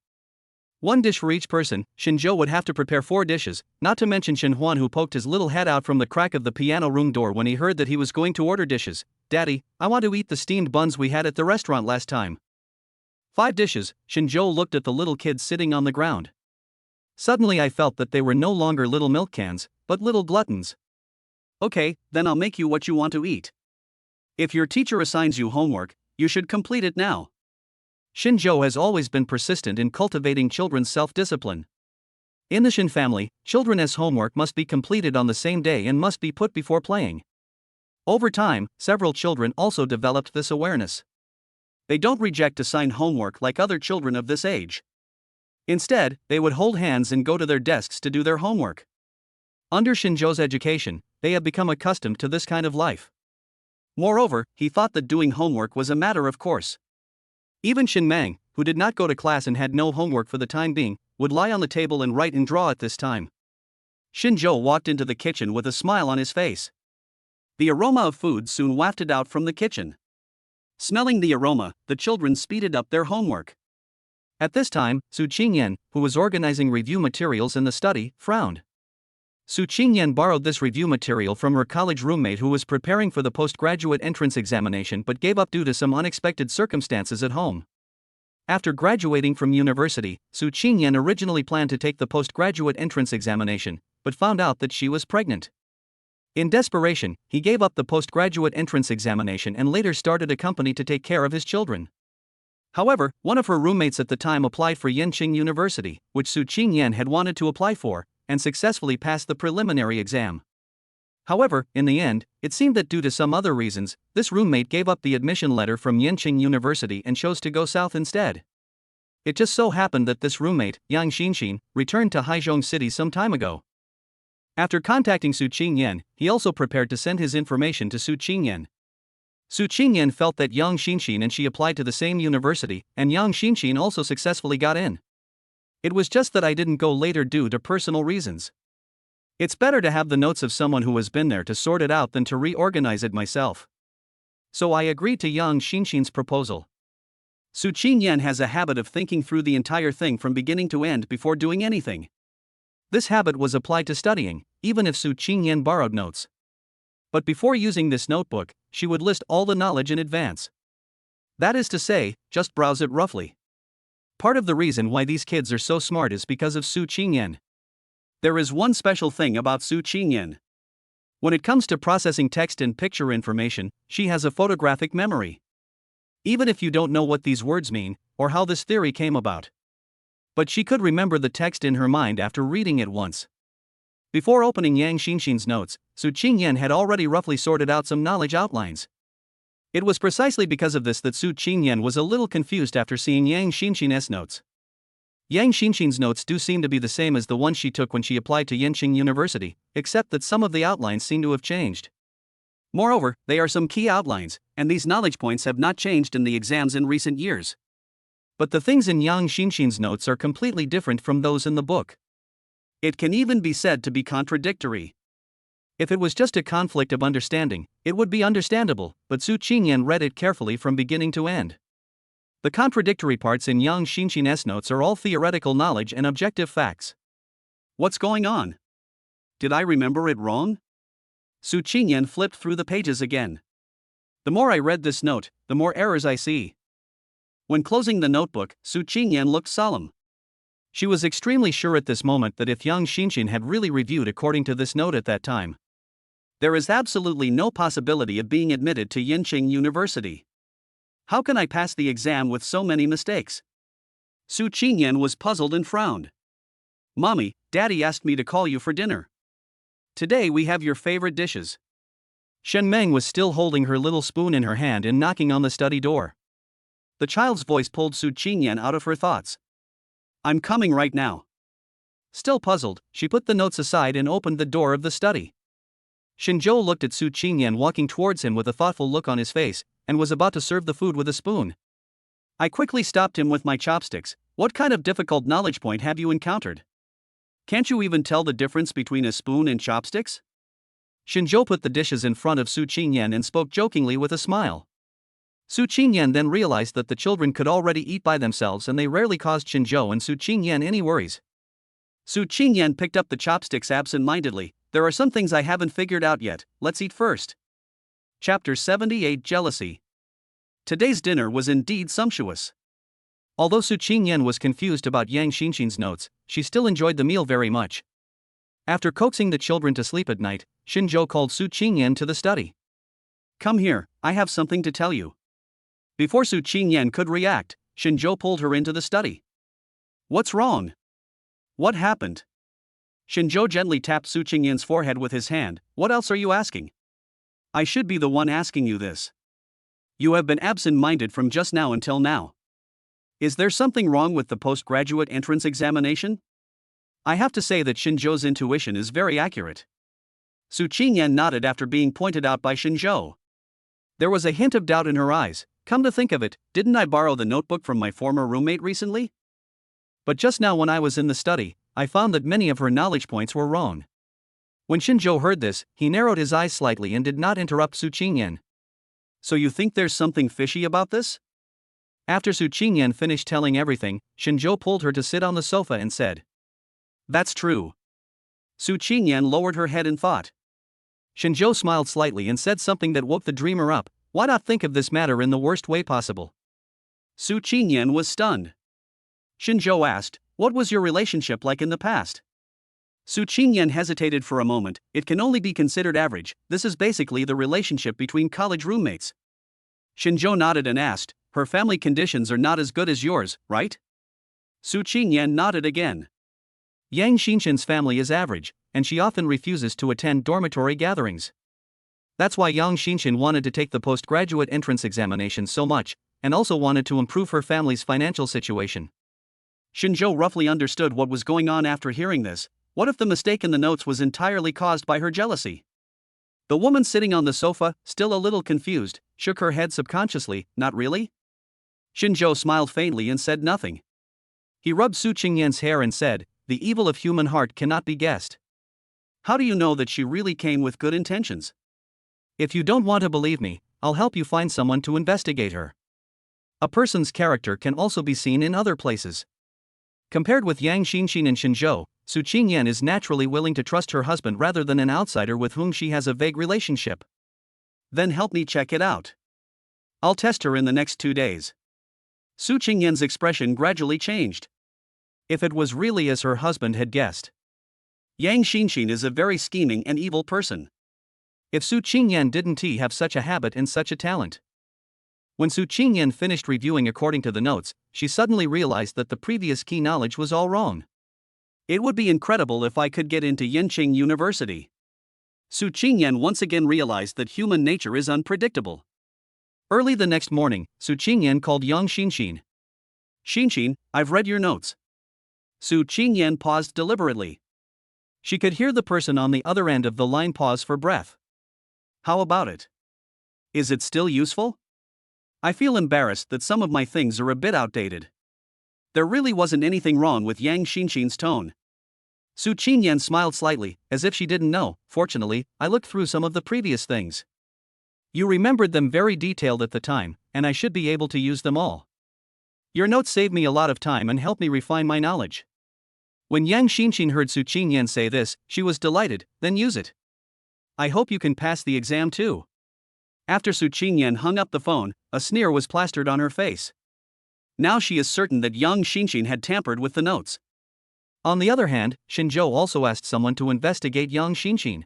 1 dish for each person. Shinjo would have to prepare 4 dishes, not to mention Shinhuan, who poked his little head out from the crack of the piano room door when he heard that he was going to order dishes. Daddy, I want to eat the steamed buns we had at the restaurant last time. 5 dishes. Shinjo looked at the little kids sitting on the ground. Suddenly I felt that they were no longer little milk cans, but little gluttons. Okay, then I'll make you what you want to eat. If your teacher assigns you homework, you should complete it now. Shinjo has always been persistent in cultivating children's self-discipline. In the Shin family, children's homework must be completed on the same day and must be put before playing. Over time, several children also developed this awareness. They don't reject assigned homework like other children of this age. Instead, they would hold hands and go to their desks to do their homework. Under Shinjo's education, they have become accustomed to this kind of life. Moreover, he thought that doing homework was a matter of course. Even Shin Mang, who did not go to class and had no homework for the time being, would lie on the table and write and draw at this time. Shinjo walked into the kitchen with a smile on his face. The aroma of food soon wafted out from the kitchen. Smelling the aroma, the children speeded up their homework. At this time, Su Qingyan, who was organizing review materials in the study, frowned. Su Qingyan borrowed this review material from her college roommate who was preparing for the postgraduate entrance examination but gave up due to some unexpected circumstances at home. After graduating from university, Su Qingyan originally planned to take the postgraduate entrance examination, but found out that she was pregnant. In desperation, he gave up the postgraduate entrance examination and later started a company to take care of his children. However, one of her roommates at the time applied for Yenching University, which Su Qingyan had wanted to apply for, and successfully passed the preliminary exam. However, in the end, it seemed that due to some other reasons, this roommate gave up the admission letter from Yenching University and chose to go south instead. It just so happened that this roommate, Yang Xinxin, returned to Haizhong City some time ago. After contacting Su Qingyan, he also prepared to send his information to Su Qingyan. Su Qingyan felt that Yang Xinxin and she applied to the same university, and Yang Xinxin also successfully got in. It was just that I didn't go later due to personal reasons. It's better to have the notes of someone who has been there to sort it out than to reorganize it myself. So I agreed to Yang Xinxin's proposal. Su Qingyan has a habit of thinking through the entire thing from beginning to end before doing anything. This habit was applied to studying, even if Su Qingyan borrowed notes. But before using this notebook, she would list all the knowledge in advance. That is to say, just browse it roughly. Part of the reason why these kids are so smart is because of Su Qingyan. There is one special thing about Su Qingyan. When it comes to processing text and picture information, she has a photographic memory. Even if you don't know what these words mean, or how this theory came about. But she could remember the text in her mind after reading it once. Before opening Yang Xinxin's notes, Su Qingyan had already roughly sorted out some knowledge outlines. It was precisely because of this that Su Qingyan was a little confused after seeing Yang Xinxin's notes. Yang Xinxin's notes do seem to be the same as the ones she took when she applied to Yenching University, except that some of the outlines seem to have changed. Moreover, they are some key outlines, and these knowledge points have not changed in the exams in recent years. But the things in Yang Xinxin's notes are completely different from those in the book. It can even be said to be contradictory. If it was just a conflict of understanding, it would be understandable, but Su Qingyan read it carefully from beginning to end. The contradictory parts in Yang Xinxin's notes are all theoretical knowledge and objective facts. What's going on? Did I remember it wrong? Su Qingyan flipped through the pages again. The more I read this note, the more errors I see. When closing the notebook, Su Qingyan looked solemn. She was extremely sure at this moment that if Yang Xinxin had really reviewed according to this note at that time, there is absolutely no possibility of being admitted to Yenching University. How can I pass the exam with so many mistakes? Su Qingyan was puzzled and frowned. Mommy, Daddy asked me to call you for dinner. Today we have your favorite dishes. Shen Meng was still holding her little spoon in her hand and knocking on the study door. The child's voice pulled Su Qingyan out of her thoughts. I'm coming right now. Still puzzled, she put the notes aside and opened the door of the study. Shinzhou looked at Su Qingyan walking towards him with a thoughtful look on his face, and was about to serve the food with a spoon. I quickly stopped him with my chopsticks. What kind of difficult knowledge point have you encountered? Can't you even tell the difference between a spoon and chopsticks? Shinzhou put the dishes in front of Su Qingyan and spoke jokingly with a smile. Su Qingyan then realized that the children could already eat by themselves and they rarely caused Shinzhou and Su Qingyan any worries. Su Qingyan picked up the chopsticks absent-mindedly. There are some things I haven't figured out yet, let's eat first. Chapter 78 Jealousy. Today's dinner was indeed sumptuous. Although Su Qingyan was confused about Yang Xinxin's notes, she still enjoyed the meal very much. After coaxing the children to sleep at night, Shinzhou called Su Qingyan to the study. Come here, I have something to tell you. Before Su Qingyan could react, Shinzhou pulled her into the study. What's wrong? What happened? Shinzhou gently tapped Su Qingyan's forehead with his hand. What else are you asking? I should be the one asking you this. You have been absent-minded from just now until now. Is there something wrong with the postgraduate entrance examination? I have to say that Shinzhou's intuition is very accurate. Su Qingyan nodded after being pointed out by Shinzhou. There was a hint of doubt in her eyes. Come to think of it, didn't I borrow the notebook from my former roommate recently? But just now when I was in the study, I found that many of her knowledge points were wrong. When Shinzhou heard this, he narrowed his eyes slightly and did not interrupt Su Qingyan. So you think there's something fishy about this? After Su Qingyan finished telling everything, Shinzhou pulled her to sit on the sofa and said, That's true. Su Qingyan lowered her head in thought. Shinzhou smiled slightly and said something that woke the dreamer up. Why not think of this matter in the worst way possible? Su Qingyan was stunned. Shinzhou asked, "What was your relationship like in the past?" Su Qingyan hesitated for a moment. "It can only be considered average. This is basically the relationship between college roommates." Shinzhou nodded and asked, "Her family conditions are not as good as yours, right?" Su Qingyan nodded again. Yang Xinshin's family is average, and she often refuses to attend dormitory gatherings. That's why Yang Xinshin wanted to take the postgraduate entrance examination so much, and also wanted to improve her family's financial situation. Shinzhou roughly understood what was going on after hearing this. What if the mistake in the notes was entirely caused by her jealousy? The woman sitting on the sofa, still a little confused, shook her head subconsciously. "Not really?" Shinzhou smiled faintly and said nothing. He rubbed Su Qingyan's hair and said, "The evil of human heart cannot be guessed. How do you know that she really came with good intentions?" "If you don't want to believe me, I'll help you find someone to investigate her. A person's character can also be seen in other places." Compared with Yang Xinshin and Shinzhou, Su Qingyan is naturally willing to trust her husband rather than an outsider with whom she has a vague relationship. "Then help me check it out. I'll test her in the next 2 days." Su Qingyan's expression gradually changed. If it was really as her husband had guessed, Yang Xinshin is a very scheming and evil person. If Su Qingyan didn't he have such a habit and such a talent? When Su Qingyan finished reviewing according to the notes, she suddenly realized that the previous key knowledge was all wrong. "It would be incredible if I could get into Yenqing University." Su Qingyan once again realized that human nature is unpredictable. Early the next morning, Su Qingyan called Yang Xinshin. "Xinshin, I've read your notes." Su Qingyan paused deliberately. She could hear the person on the other end of the line pause for breath. "How about it? Is it still useful? I feel embarrassed that some of my things are a bit outdated." There really wasn't anything wrong with Yang Xinshin's tone. Su Qingyan smiled slightly, as if she didn't know. "Fortunately, I looked through some of the previous things. You remembered them very detailed at the time, and I should be able to use them all. Your notes saved me a lot of time and helped me refine my knowledge." When Yang Xinshin heard Su Qingyan say this, she was delighted. "Then use it. I hope you can pass the exam too." After Su Qingyan hung up the phone, a sneer was plastered on her face. Now she is certain that Yang Xinshin had tampered with the notes. On the other hand, Shinzhou also asked someone to investigate Yang Xinshin.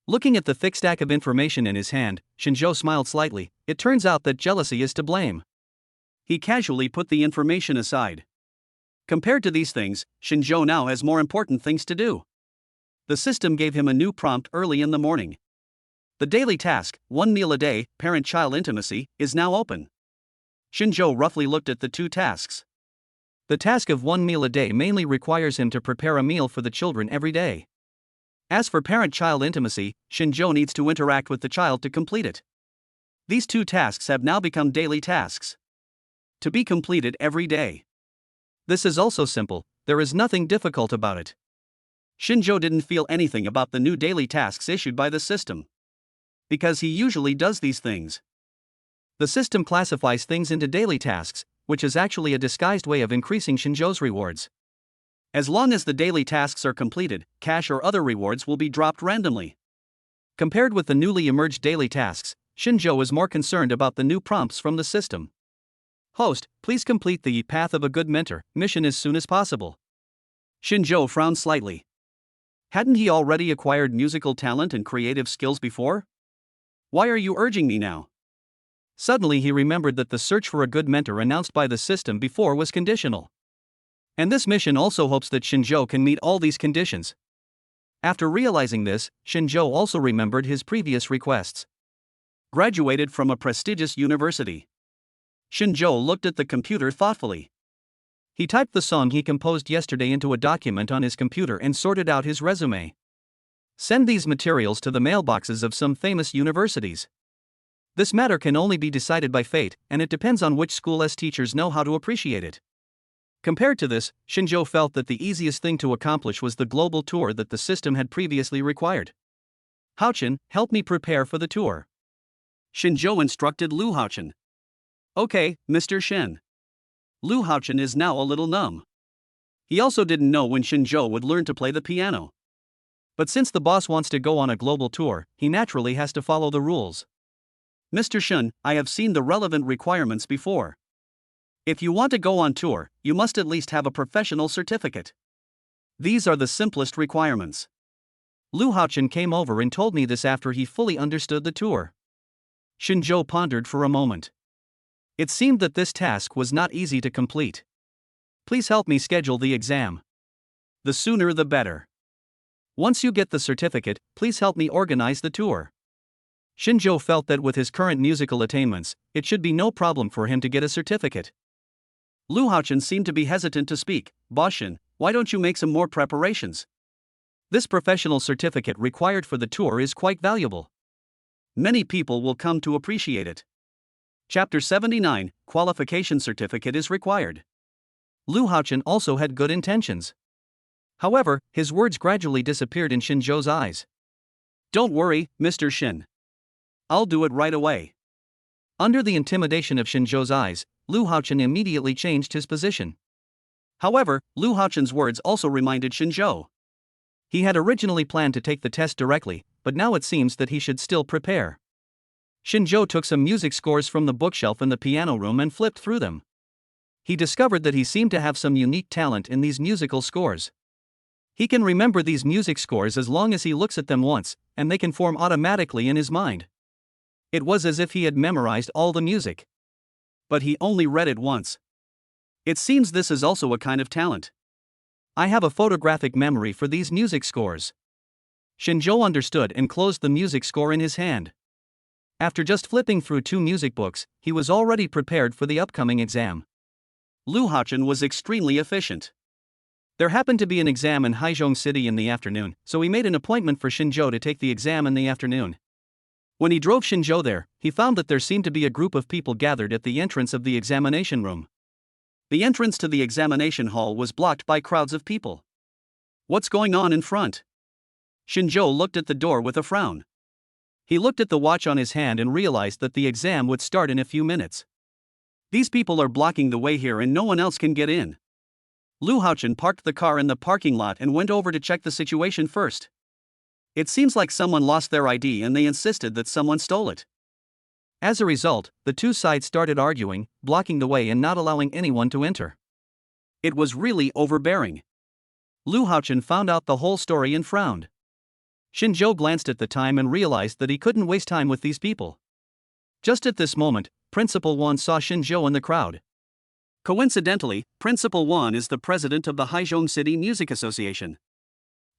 Looking at the thick stack of information in his hand, Shinzhou smiled slightly. It turns out that jealousy is to blame. He casually put the information aside. Compared to these things, Shinzhou now has more important things to do. The system gave him a new prompt early in the morning. The daily task, 1 meal a day, parent-child intimacy, is now open. Shinzhou roughly looked at the 2 tasks. The task of 1 meal a day mainly requires him to prepare a meal for the children every day. As for parent-child intimacy, Shinzhou needs to interact with the child to complete it. These 2 tasks have now become daily tasks, to be completed every day. This is also simple, there is nothing difficult about it. Shinzhou didn't feel anything about the new daily tasks issued by the system, because he usually does these things. The system classifies things into daily tasks, which is actually a disguised way of increasing Shinzhou's rewards. As long as the daily tasks are completed, cash or other rewards will be dropped randomly. Compared with the newly emerged daily tasks, Shinzhou is more concerned about the new prompts from the system. "Host, please complete the Path of a Good Mentor mission as soon as possible." Shinzhou frowned slightly. Hadn't he already acquired musical talent and creative skills before? Why are you urging me now? Suddenly he remembered that the search for a good mentor announced by the system before was conditional. And this mission also hopes that Shinzhou can meet all these conditions. After realizing this, Shinzhou also remembered his previous requests. Graduated from a prestigious university. Shinzhou looked at the computer thoughtfully. He typed the song he composed yesterday into a document on his computer and sorted out his resume. Send these materials to the mailboxes of some famous universities. This matter can only be decided by fate, and it depends on which school's teachers know how to appreciate it. Compared to this, Shinzhou felt that the easiest thing to accomplish was the global tour that the system had previously required. "Haochen, help me prepare for the tour." Shinzhou instructed Lu Haochen. "Okay, Mr. Shen." Lu Haochen is now a little numb. He also didn't know when Shinzhou would learn to play the piano. But since the boss wants to go on a global tour, he naturally has to follow the rules. "Mr. Shen, I have seen the relevant requirements before. If you want to go on tour, you must at least have a professional certificate. These are the simplest requirements. Lu Haochen came over and told me this after he fully understood the tour. Shinzhou pondered for a moment. It seemed that this task was not easy to complete. Please help me schedule the exam. The sooner the better. Once you get the certificate, please help me organize the tour. Shinzhou felt that with his current musical attainments, it should be no problem for him to get a certificate. Lu Haochen seemed to be hesitant to speak. Boss Shin, why don't you make some more preparations? This professional certificate required for the tour is quite valuable. Many people will come to appreciate it. Chapter 79, Qualification Certificate is required. Lu Haochen also had good intentions. However, his words gradually disappeared in Shinzhou's eyes. Don't worry, Mr. Shin. I'll do it right away. Under the intimidation of Shinzhou's eyes, Lu Haochen immediately changed his position. However, Lu Haochen's words also reminded Shinzhou. He had originally planned to take the test directly, but now it seems that he should still prepare. Shinzhou took some music scores from the bookshelf in the piano room and flipped through them. He discovered that he seemed to have some unique talent in these musical scores. He can remember these music scores as long as he looks at them once, and they can form automatically in his mind. It was as if he had memorized all the music. But he only read it once. It seems this is also a kind of talent. I have a photographic memory for these music scores. Shinzhou understood and closed the music score in his hand. After just flipping through 2 music books, he was already prepared for the upcoming exam. Lu Haochen was extremely efficient. There happened to be an exam in Haizhong City in the afternoon, so he made an appointment for Shinzhou to take the exam in the afternoon. When he drove Shinzhou there, he found that there seemed to be a group of people gathered at the entrance of the examination room. The entrance to the examination hall was blocked by crowds of people. What's going on in front? Shinzhou looked at the door with a frown. He looked at the watch on his hand and realized that the exam would start in a few minutes. These people are blocking the way here and no one else can get in. Lu Haochen parked the car in the parking lot and went over to check the situation first. It seems like someone lost their ID and they insisted that someone stole it. As a result, the two sides started arguing, blocking the way and not allowing anyone to enter. It was really overbearing. Lu Haochen found out the whole story and frowned. Shinzhou glanced at the time and realized that he couldn't waste time with these people. Just at this moment, Principal Wan saw Shinzhou in the crowd. Coincidentally, Principal Wan is the president of the Haizhong City Music Association.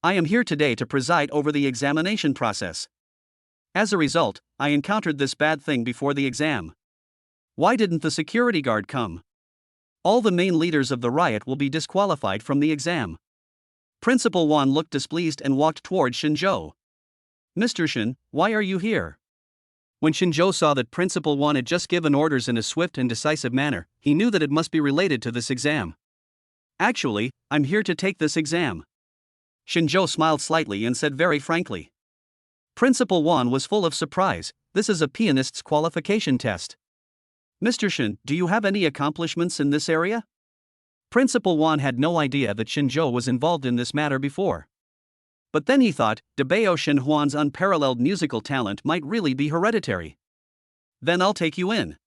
I am here today to preside over the examination process. As a result, I encountered this bad thing before the exam. Why didn't the security guard come? All the main leaders of the riot will be disqualified from the exam. Principal Wan looked displeased and walked toward Shinzhou. Mr. Shin, why are you here? When Shinzhou saw that Principal Wan had just given orders in a swift and decisive manner, he knew that it must be related to this exam. Actually, I'm here to take this exam. Shinzhou smiled slightly and said very frankly. Principal Wan was full of surprise. This is a pianist's qualification test. Mr. Shin, do you have any accomplishments in this area? Principal Wan had no idea that Shinzhou was involved in this matter before. But then he thought, Debao Shinhuan's unparalleled musical talent might really be hereditary. Then I'll take you in.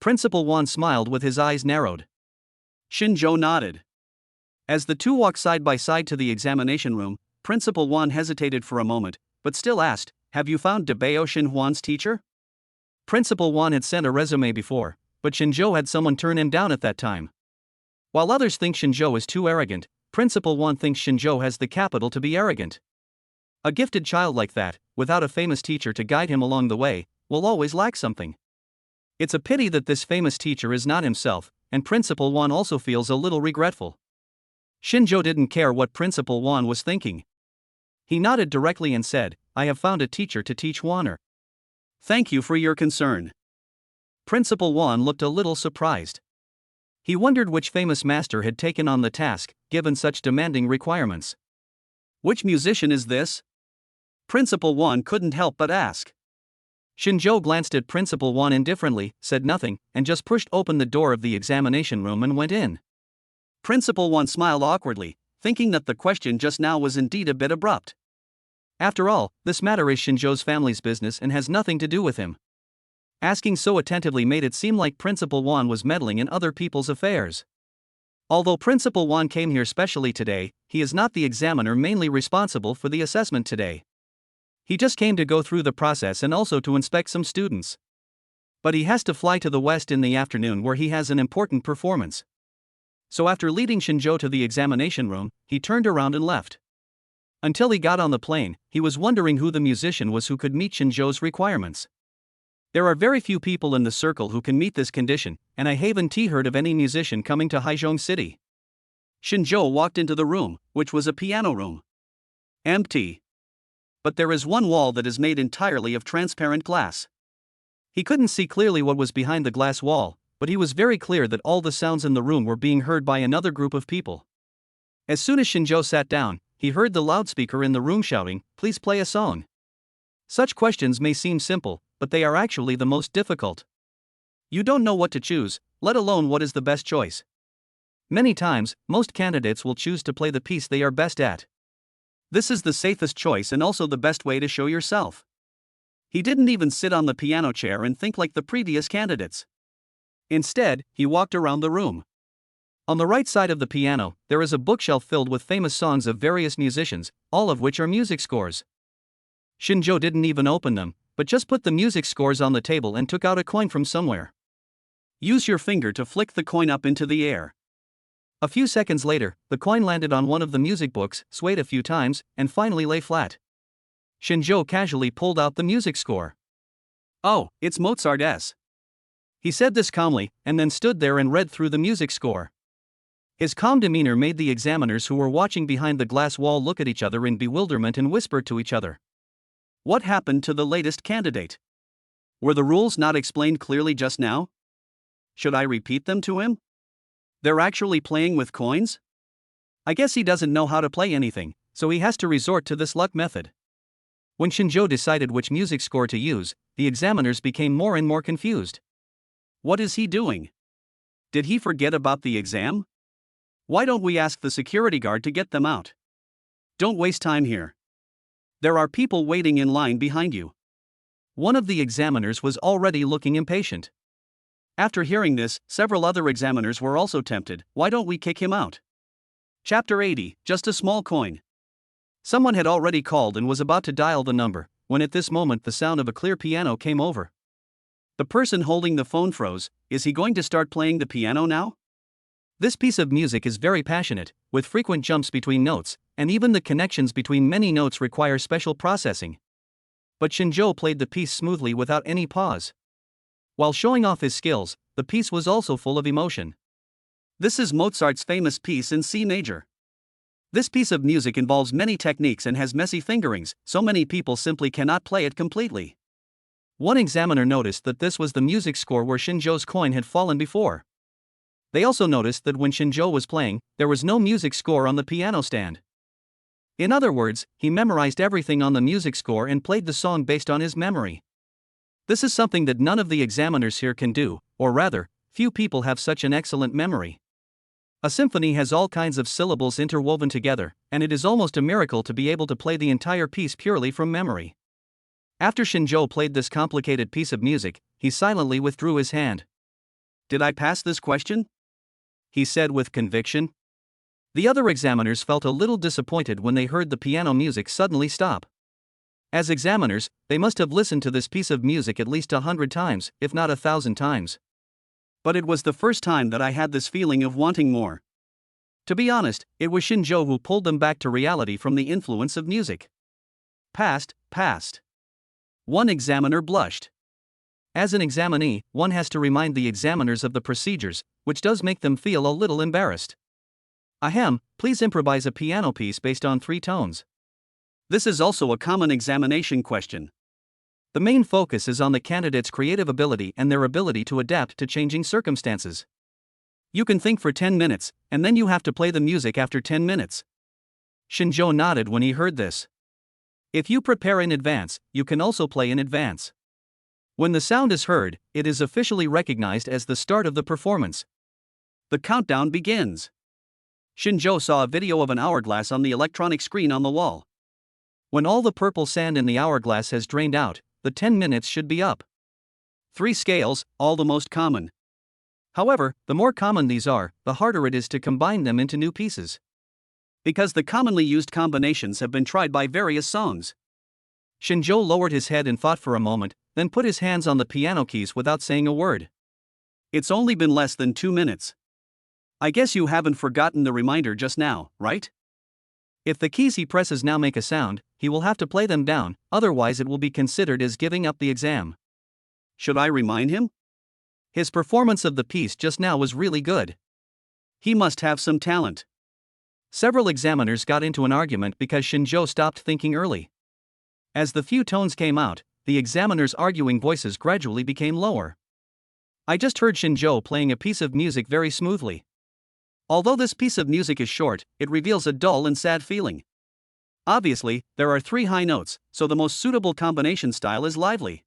Principal Wan smiled with his eyes narrowed. Shinzhou nodded. As the two walked side by side to the examination room, Principal Wan hesitated for a moment, but still asked, have you found Debao Shinhuan's teacher? Principal Wan had sent a resume before, but Shinzhou had someone turn him down at that time. While others think Shinzhou is too arrogant, Principal Wan thinks Shinzhou has the capital to be arrogant. A gifted child like that, without a famous teacher to guide him along the way, will always lack something. It's a pity that this famous teacher is not himself, and Principal Wan also feels a little regretful. Shinzhou didn't care what Principal Wan was thinking. He nodded directly and said, I have found a teacher to teach Waner. Thank you for your concern. Principal Wan looked a little surprised. He wondered which famous master had taken on the task, given such demanding requirements. Which musician is this? Principal Wan couldn't help but ask. Shinzhou glanced at Principal Wan indifferently, said nothing, and just pushed open the door of the examination room and went in. Principal Wan smiled awkwardly, thinking that the question just now was indeed a bit abrupt. After all, this matter is Shinzhou's family's business and has nothing to do with him. Asking so attentively made it seem like Principal Juan was meddling in other people's affairs. Although Principal Juan came here specially today, he is not the examiner mainly responsible for the assessment today. He just came to go through the process and also to inspect some students. But he has to fly to the west in the afternoon where he has an important performance. So after leading Shinjo to the examination room, he turned around and left. Until he got on the plane, he was wondering who the musician was who could meet Shinjo's requirements. There are very few people in the circle who can meet this condition, and I haven't heard of any musician coming to Haizhong City. Shinjo walked into the room, which was a piano room. Empty. But there is one wall that is made entirely of transparent glass. He couldn't see clearly what was behind the glass wall, but he was very clear that all the sounds in the room were being heard by another group of people. As soon as Shinjo sat down, he heard the loudspeaker in the room shouting, "Please play a song." Such questions may seem simple, but they are actually the most difficult. You don't know what to choose, let alone what is the best choice. Many times, most candidates will choose to play the piece they are best at. This is the safest choice and also the best way to show yourself. He didn't even sit on the piano chair and think like the previous candidates. Instead, he walked around the room. On the right side of the piano, there is a bookshelf filled with famous songs of various musicians, all of which are music scores. Shinjo didn't even open them, but just put the music scores on the table and took out a coin from somewhere. Use your finger to flick the coin up into the air. A few seconds later, the coin landed on one of the music books, swayed a few times, and finally lay flat. Shinjo casually pulled out the music score. "Oh, it's Mozart's." He said this calmly, and then stood there and read through the music score. His calm demeanor made the examiners who were watching behind the glass wall look at each other in bewilderment and whisper to each other. What happened to the latest candidate? Were the rules not explained clearly just now? Should I repeat them to him? They're actually playing with coins? I guess he doesn't know how to play anything, so he has to resort to this luck method. When Shinjo decided which music score to use, the examiners became more and more confused. What is he doing? Did he forget about the exam? Why don't we ask the security guard to get them out? Don't waste time here. There are people waiting in line behind you. One of the examiners was already looking impatient. After hearing this, several other examiners were also tempted. Why don't we kick him out? Chapter 80, just a small coin. Someone had already called and was about to dial the number, when at this moment the sound of a clear piano came over. The person holding the phone froze. Is he going to start playing the piano now? This piece of music is very passionate, with frequent jumps between notes, and even the connections between many notes require special processing. But Shinjo played the piece smoothly without any pause. While showing off his skills, the piece was also full of emotion. This is Mozart's famous piece in C major. This piece of music involves many techniques and has messy fingerings, so many people simply cannot play it completely. One examiner noticed that this was the music score where Shinjo's coin had fallen before. They also noticed that when Shinjo was playing, there was no music score on the piano stand. In other words, he memorized everything on the music score and played the song based on his memory. This is something that none of the examiners here can do, or rather, few people have such an excellent memory. A symphony has all kinds of syllables interwoven together, and it is almost a miracle to be able to play the entire piece purely from memory. After Shinjo played this complicated piece of music, he silently withdrew his hand. "Did I pass this question?" he said with conviction. The other examiners felt a little disappointed when they heard the piano music suddenly stop. As examiners, they must have listened to this piece of music at least 100 times, if not 1,000 times. But it was the first time that I had this feeling of wanting more. To be honest, it was Shinjo who pulled them back to reality from the influence of music. Passed. One examiner blushed. As an examinee, one has to remind the examiners of the procedures, which does make them feel a little embarrassed. Ahem, please improvise a piano piece based on 3 tones. This is also a common examination question. The main focus is on the candidate's creative ability and their ability to adapt to changing circumstances. You can think for 10 minutes, and then you have to play the music after 10 minutes. Shinjo nodded when he heard this. If you prepare in advance, you can also play in advance. When the sound is heard, it is officially recognized as the start of the performance. The countdown begins. Shinjo saw a video of an hourglass on the electronic screen on the wall. When all the purple sand in the hourglass has drained out, the 10 minutes should be up. 3 scales, all the most common. However, the more common these are, the harder it is to combine them into new pieces. Because the commonly used combinations have been tried by various songs. Shinjo lowered his head and thought for a moment, then put his hands on the piano keys without saying a word. It's only been less than 2 minutes. I guess you haven't forgotten the reminder just now, right? If the keys he presses now make a sound, he will have to play them down, otherwise it will be considered as giving up the exam. Should I remind him? His performance of the piece just now was really good. He must have some talent. Several examiners got into an argument because Shinjo stopped thinking early. As the few tones came out, the examiners' arguing voices gradually became lower. I just heard Shinjo playing a piece of music very smoothly. Although this piece of music is short, it reveals a dull and sad feeling. Obviously, there are 3 high notes, so the most suitable combination style is lively.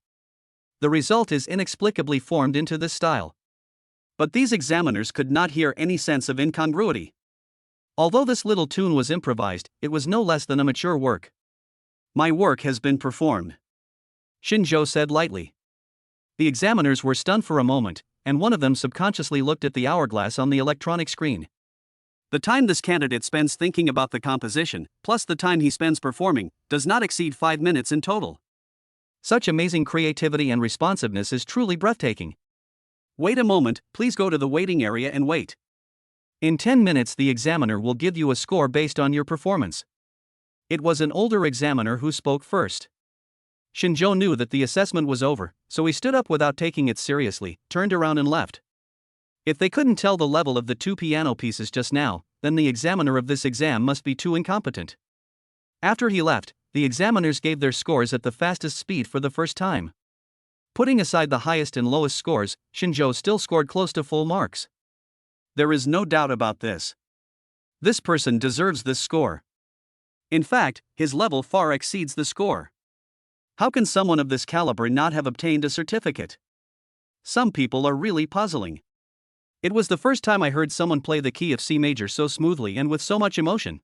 The result is inexplicably formed into this style. But these examiners could not hear any sense of incongruity. Although this little tune was improvised, it was no less than a mature work. My work has been performed, Shinjo said lightly. The examiners were stunned for a moment, and one of them subconsciously looked at the hourglass on the electronic screen. The time this candidate spends thinking about the composition, plus the time he spends performing, does not exceed 5 minutes in total. Such amazing creativity and responsiveness is truly breathtaking. Wait a moment, please go to the waiting area and wait. In 10 minutes, the examiner will give you a score based on your performance. It was an older examiner who spoke first. Shinjo knew that the assessment was over, so he stood up without taking it seriously, turned around and left. If they couldn't tell the level of the 2 piano pieces just now, then the examiner of this exam must be too incompetent. After he left, the examiners gave their scores at the fastest speed for the first time. Putting aside the highest and lowest scores, Shinjo still scored close to full marks. There is no doubt about this. This person deserves this score. In fact, his level far exceeds the score. How can someone of this caliber not have obtained a certificate? Some people are really puzzling. It was the first time I heard someone play the key of C major so smoothly and with so much emotion.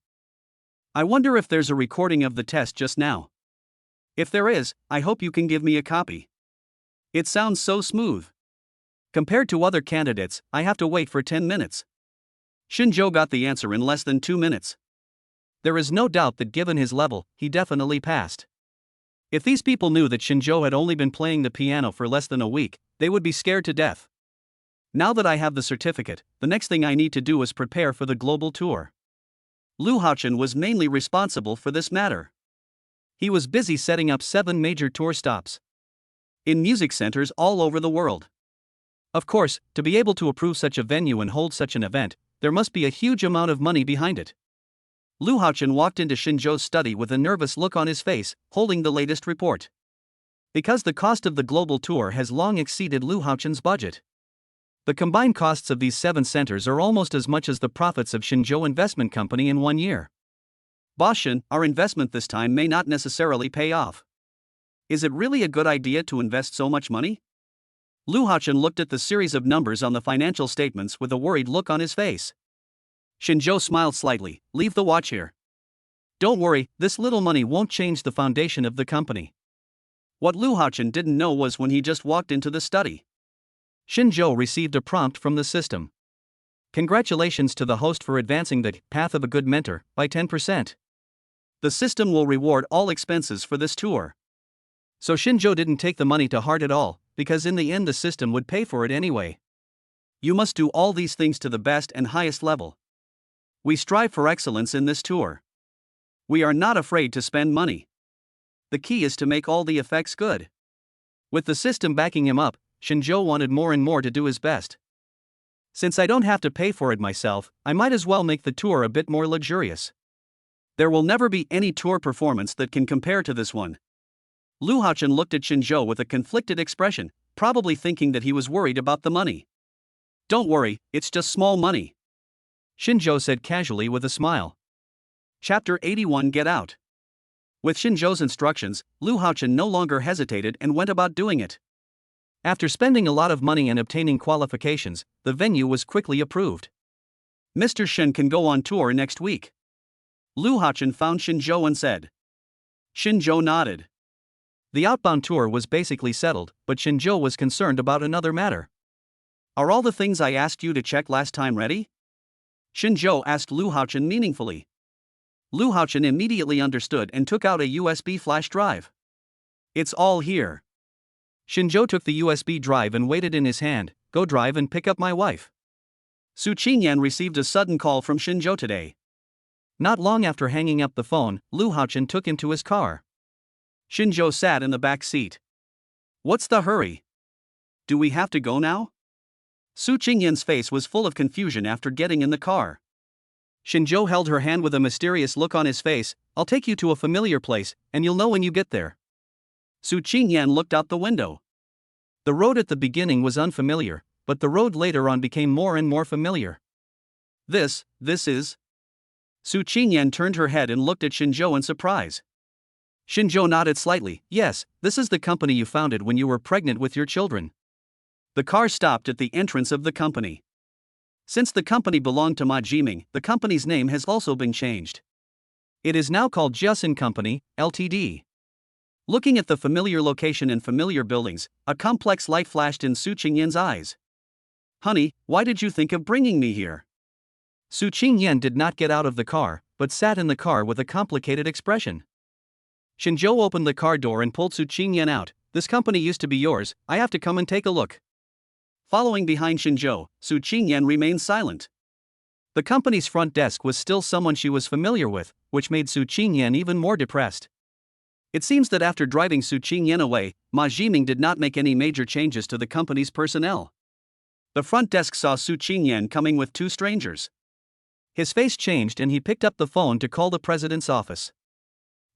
I wonder if there's a recording of the test just now. If there is, I hope you can give me a copy. It sounds so smooth. Compared to other candidates, I have to wait for 10 minutes. Shinjo got the answer in less than 2 minutes. There is no doubt that given his level, he definitely passed. If these people knew that Shinjo had only been playing the piano for less than a week, they would be scared to death. Now that I have the certificate, the next thing I need to do is prepare for the global tour. Lu Haochen was mainly responsible for this matter. He was busy setting up 7 major tour stops in music centers all over the world. Of course, to be able to approve such a venue and hold such an event, there must be a huge amount of money behind it. Lu Haochen walked into Shinjo's study with a nervous look on his face, holding the latest report. Because the cost of the global tour has long exceeded Lu Haochen's budget. The combined costs of these 7 centers are almost as much as the profits of Shinjo Investment Company in 1 year. Boss Shin, our investment this time may not necessarily pay off. Is it really a good idea to invest so much money? Lu Haochen looked at the series of numbers on the financial statements with a worried look on his face. Shinjo smiled slightly. Leave the watch here. Don't worry, this little money won't change the foundation of the company. What Lu Haochen didn't know was when he just walked into the study, Shinjo received a prompt from the system. Congratulations to the host for advancing the path of a good mentor by 10%. The system will reward all expenses for this tour. So Shinjo didn't take the money to heart at all, because in the end the system would pay for it anyway. You must do all these things to the best and highest level. We strive for excellence in this tour. We are not afraid to spend money. The key is to make all the effects good. With the system backing him up, Shinjo wanted more and more to do his best. Since I don't have to pay for it myself, I might as well make the tour a bit more luxurious. There will never be any tour performance that can compare to this one. Lu Haochen looked at Shinjo with a conflicted expression, probably thinking that he was worried about the money. Don't worry, it's just small money, Shinjo said casually with a smile. Chapter 81 Get Out. With Shinjo's instructions, Lu Haochen no longer hesitated and went about doing it. After spending a lot of money and obtaining qualifications, the venue was quickly approved. Mr. Shin can go on tour next week. Lu Haochen found Shinjo and said. Shinjo nodded. The outbound tour was basically settled, but Shinjo was concerned about another matter. Are all the things I asked you to check last time ready? Shinjo asked Lu Haochen meaningfully. Lu Haochen immediately understood and took out a USB flash drive. It's all here. Shinjo took the USB drive and weighed it in his hand. Go drive and pick up my wife. Su Qingyan received a sudden call from Shinjo today. Not long after hanging up the phone, Lu Haochen took him to his car. Shinjo sat in the back seat. What's the hurry? Do we have to go now? Su Qingyan's face was full of confusion after getting in the car. Shinjo held her hand with a mysterious look on his face. I'll take you to a familiar place, and you'll know when you get there. Su Qingyan looked out the window. The road at the beginning was unfamiliar, but the road later on became more and more familiar. This is... Su Qingyan turned her head and looked at Shinjo in surprise. Shinjo nodded slightly. Yes, this is the company you founded when you were pregnant with your children. The car stopped at the entrance of the company. Since the company belonged to Ma Jiming, the company's name has also been changed. It is now called Jiasin Company, Ltd. Looking at the familiar location and familiar buildings, a complex light flashed in Su Qingyan's eyes. Honey, why did you think of bringing me here? Su Qingyan did not get out of the car, but sat in the car with a complicated expression. Shinjo opened the car door and pulled Su Qingyan out. This company used to be yours, I have to come and take a look. Following behind Shinjo, Su Qingyan remained silent. The company's front desk was still someone she was familiar with, which made Su Qingyan even more depressed. It seems that after driving Su Qingyan away, Ma Jiming did not make any major changes to the company's personnel. The front desk saw Su Qingyan coming with two strangers. His face changed and he picked up the phone to call the president's office.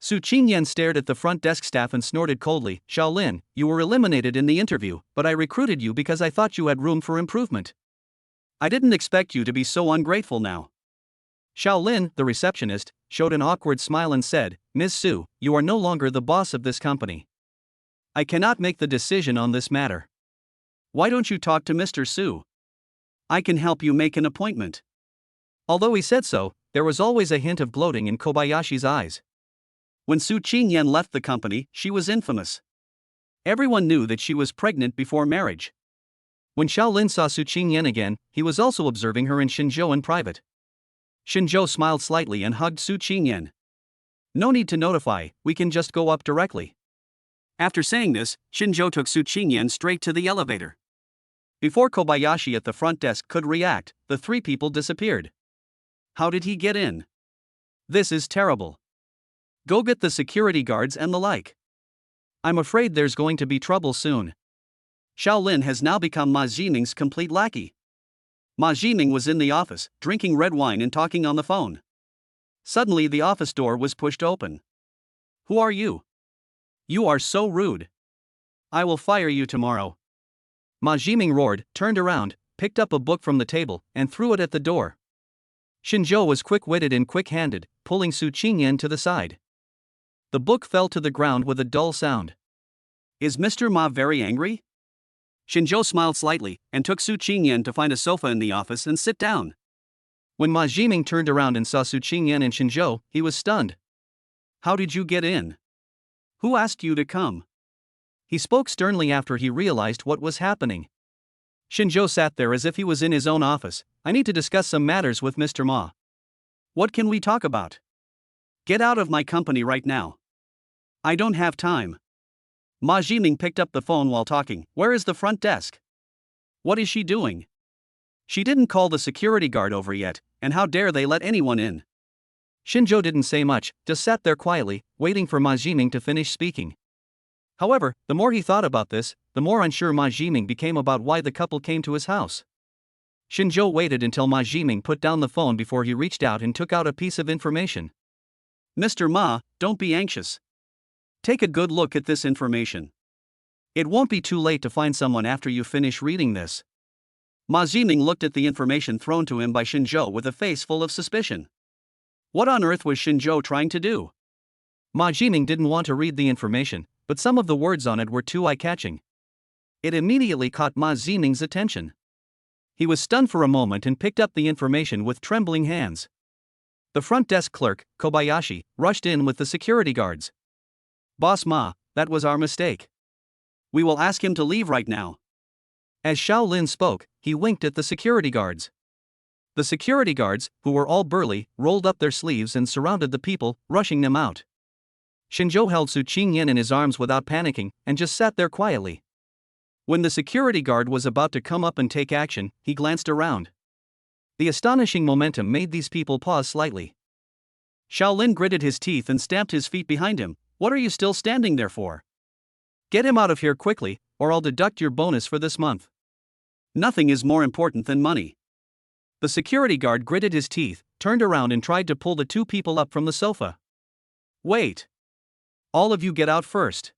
Su Qingyan stared at the front desk staff and snorted coldly. Shaolin, you were eliminated in the interview, but I recruited you because I thought you had room for improvement. I didn't expect you to be so ungrateful now. Shaolin, the receptionist, showed an awkward smile and said, Ms. Su, you are no longer the boss of this company. I cannot make the decision on this matter. Why don't you talk to Mr. Su? I can help you make an appointment. Although he said so, there was always a hint of gloating in Kobayashi's eyes. When Su Qingyan left the company, she was infamous. Everyone knew that she was pregnant before marriage. When Shaolin saw Su Qingyan again, he was also observing her and Shinjo in private. Shinjo smiled slightly and hugged Su Qingyan. No need to notify, we can just go up directly. After saying this, Shinjo took Su Qingyan straight to the elevator. Before Kobayashi at the front desk could react, the three people disappeared. How did he get in? This is terrible. Go get the security guards and the like. I'm afraid there's going to be trouble soon. Shaolin has now become Ma Jiming's complete lackey. Ma Jiming was in the office, drinking red wine and talking on the phone. Suddenly the office door was pushed open. Who are you? You are so rude. I will fire you tomorrow. Ma Jiming roared, turned around, picked up a book from the table, and threw it at the door. Shinjo was quick-witted and quick-handed, pulling Su Qingyan to the side. The book fell to the ground with a dull sound. Is Mr. Ma very angry? Shinjo smiled slightly, and took Su Qingyan to find a sofa in the office and sit down. When Ma Jiming turned around and saw Su Qingyan and Shinjo, he was stunned. How did you get in? Who asked you to come? He spoke sternly after he realized what was happening. Shinjo sat there as if he was in his own office. I need to discuss some matters with Mr. Ma. What can we talk about? Get out of my company right now. I don't have time. Ma Jiming picked up the phone while talking. Where is the front desk? What is she doing? She didn't call the security guard over yet, and how dare they let anyone in? Shinjo didn't say much, just sat there quietly, waiting for Ma Jiming to finish speaking. However, the more he thought about this, the more unsure Ma Jiming became about why the couple came to his house. Shinjo waited until Ma Jiming put down the phone before he reached out and took out a piece of information. Mr. Ma, don't be anxious. Take a good look at this information. It won't be too late to find someone after you finish reading this. Ma Jiming looked at the information thrown to him by Shinjo with a face full of suspicion. What on earth was Shinjo trying to do? Ma Jiming didn't want to read the information, but some of the words on it were too eye-catching. It immediately caught Ma Jiming's attention. He was stunned for a moment and picked up the information with trembling hands. The front desk clerk, Kobayashi, rushed in with the security guards. Boss Ma, that was our mistake. We will ask him to leave right now. As Xiao Lin spoke, he winked at the security guards. The security guards, who were all burly, rolled up their sleeves and surrounded the people, rushing them out. Shinzhou held Su Qingyan in his arms without panicking, and just sat there quietly. When the security guard was about to come up and take action, he glanced around. The astonishing momentum made these people pause slightly. Xiao Lin gritted his teeth and stamped his feet behind him. What are you still standing there for? Get him out of here quickly, or I'll deduct your bonus for this month. Nothing is more important than money. The security guard gritted his teeth, turned around and tried to pull the two people up from the sofa. Wait. All of you get out first.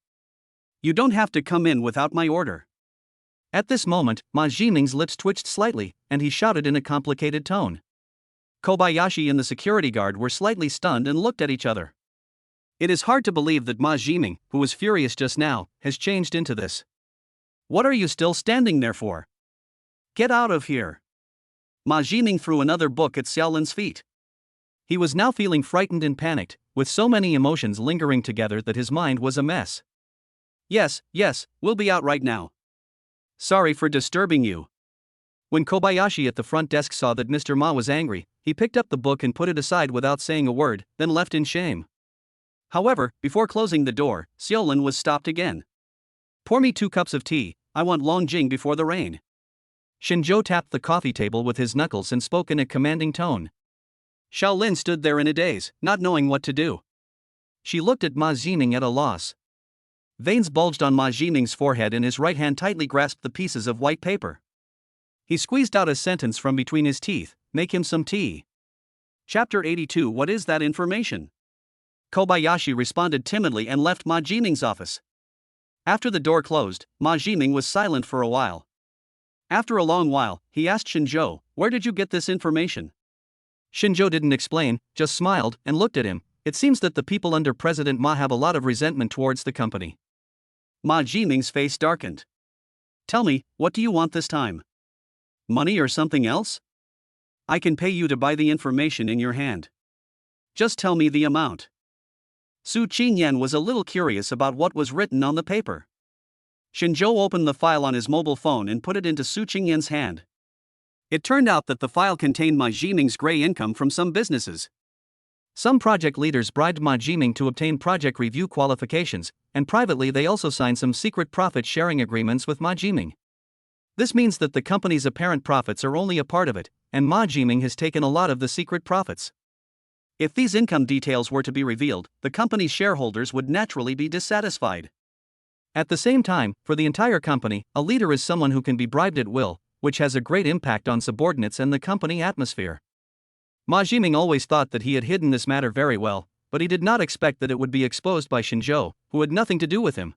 You don't have to come in without my order. At this moment, Ma Jiming's lips twitched slightly, and he shouted in a complicated tone. Kobayashi and the security guard were slightly stunned and looked at each other. It is hard to believe that Ma Jiming, who was furious just now, has changed into this. What are you still standing there for? Get out of here. Ma Jiming threw another book at Xiaolin's feet. He was now feeling frightened and panicked, with so many emotions lingering together that his mind was a mess. Yes, we'll be out right now. Sorry for disturbing you. When Kobayashi at the front desk saw that Mr. Ma was angry, he picked up the book and put it aside without saying a word, then left in shame. However, before closing the door, Xiaolin was stopped again. Pour me 2 cups of tea, I want Longjing before the rain. Shinzhou tapped the coffee table with his knuckles and spoke in a commanding tone. Xiao Lin stood there in a daze, not knowing what to do. She looked at Ma Jiming at a loss. Veins bulged on Ma Jiming's forehead and his right hand tightly grasped the pieces of white paper. He squeezed out a sentence from between his teeth, "Make him some tea." Chapter 82. What is that information? Kobayashi responded timidly and left Ma Jiming's office. After the door closed, Ma Jiming was silent for a while. After a long while, he asked Shinzhou, "Where did you get this information?" Shinzhou didn't explain, just smiled and looked at him. It seems that the people under President Ma have a lot of resentment towards the company. Ma Jiming's face darkened. Tell me, what do you want this time? Money or something else? I can pay you to buy the information in your hand. Just tell me the amount. Su Qingyan was a little curious about what was written on the paper. Shinzhou opened the file on his mobile phone and put it into Su Qingyan's hand. It turned out that the file contained Ma Jiming's gray income from some businesses. Some project leaders bribed Ma Jiming to obtain project review qualifications, and privately they also signed some secret profit-sharing agreements with Ma Jiming. This means that the company's apparent profits are only a part of it, and Ma Jiming has taken a lot of the secret profits. If these income details were to be revealed, the company's shareholders would naturally be dissatisfied. At the same time, for the entire company, a leader is someone who can be bribed at will, which has a great impact on subordinates and the company atmosphere. Ma Jiming always thought that he had hidden this matter very well, but he did not expect that it would be exposed by Shinzhou, who had nothing to do with him.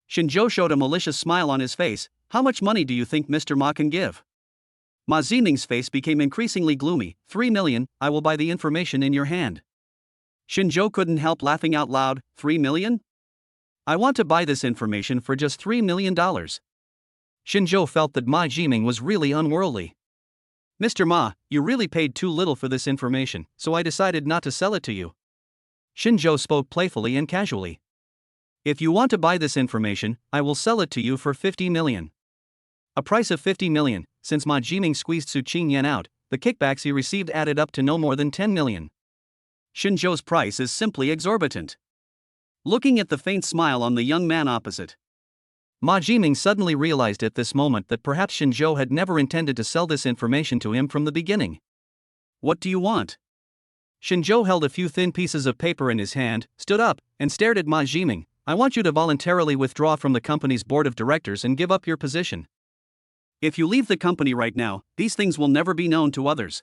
Shinzhou showed a malicious smile on his face. How much money do you think Mr. Ma can give? Ma Jiming's face became increasingly gloomy. 3 million, I will buy the information in your hand. Shinzhou couldn't help laughing out loud. 3 million? I want to buy this information for just $3 million. Shinzhou felt that Ma Jiming was really unworldly. Mr. Ma, you really paid too little for this information, so I decided not to sell it to you. Shinzhou spoke playfully and casually. If you want to buy this information, I will sell it to you for 50 million. A price of 50 million, since Ma Jiming squeezed Su Qingyan out, the kickbacks he received added up to no more than 10 million. Shinzhou's price is simply exorbitant. Looking at the faint smile on the young man opposite, Ma Jiming suddenly realized at this moment that perhaps Shinzhou had never intended to sell this information to him from the beginning. What do you want? Shinzhou held a few thin pieces of paper in his hand, stood up, and stared at Ma Jiming. I want you to voluntarily withdraw from the company's board of directors and give up your position. If you leave the company right now, these things will never be known to others.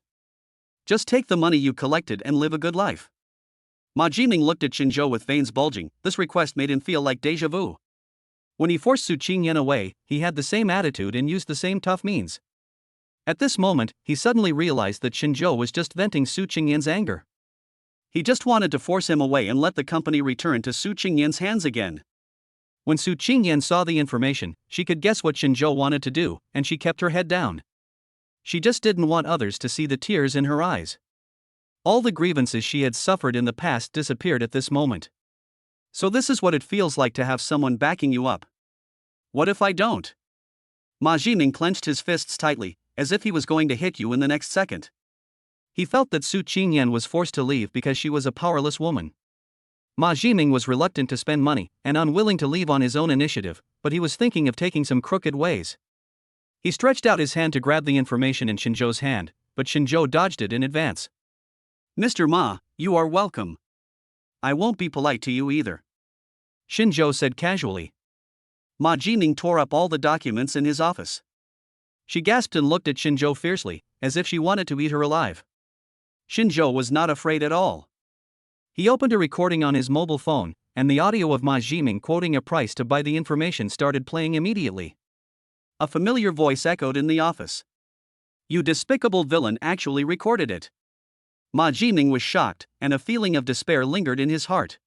Just take the money you collected and live a good life. Ma Jiming looked at Shinzhou with veins bulging. This request made him feel like déjà vu. When he forced Su Qingyan away, he had the same attitude and used the same tough means. At this moment, he suddenly realized that Shinzhou was just venting Su Qingyan's anger. He just wanted to force him away and let the company return to Su Qingyan's hands again. When Su Qingyan saw the information, she could guess what Shinzhou wanted to do, and she kept her head down. She just didn't want others to see the tears in her eyes. All the grievances she had suffered in the past disappeared at this moment. So this is what it feels like to have someone backing you up. What if I don't? Ma Jining clenched his fists tightly, as if he was going to hit you in the next second. He felt that Su Qingyan was forced to leave because she was a powerless woman. Ma Jining was reluctant to spend money and unwilling to leave on his own initiative, but he was thinking of taking some crooked ways. He stretched out his hand to grab the information in Shinzhou's hand, but Shinzhou dodged it in advance. Mr. Ma, you are welcome. I won't be polite to you either, Shinzhou said casually. Ma Jining tore up all the documents in his office. She gasped and looked at Shinzhou fiercely, as if she wanted to eat her alive. Shinzhou was not afraid at all. He opened a recording on his mobile phone, and the audio of Ma Jining quoting a price to buy the information started playing immediately. A familiar voice echoed in the office. You despicable villain actually recorded it. Ma Jining was shocked, and a feeling of despair lingered in his heart.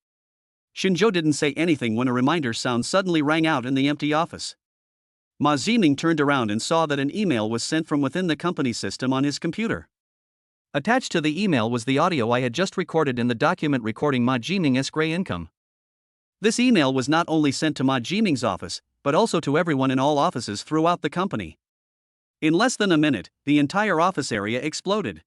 Shinzhou didn't say anything when a reminder sound suddenly rang out in the empty office. Ma Jining turned around and saw that an email was sent from within the company system on his computer. Attached to the email was the audio I had just recorded in the document recording Ma Jining's gray income. This email was not only sent to Ma Jining's office, but also to everyone in all offices throughout the company. In less than a minute, the entire office area exploded.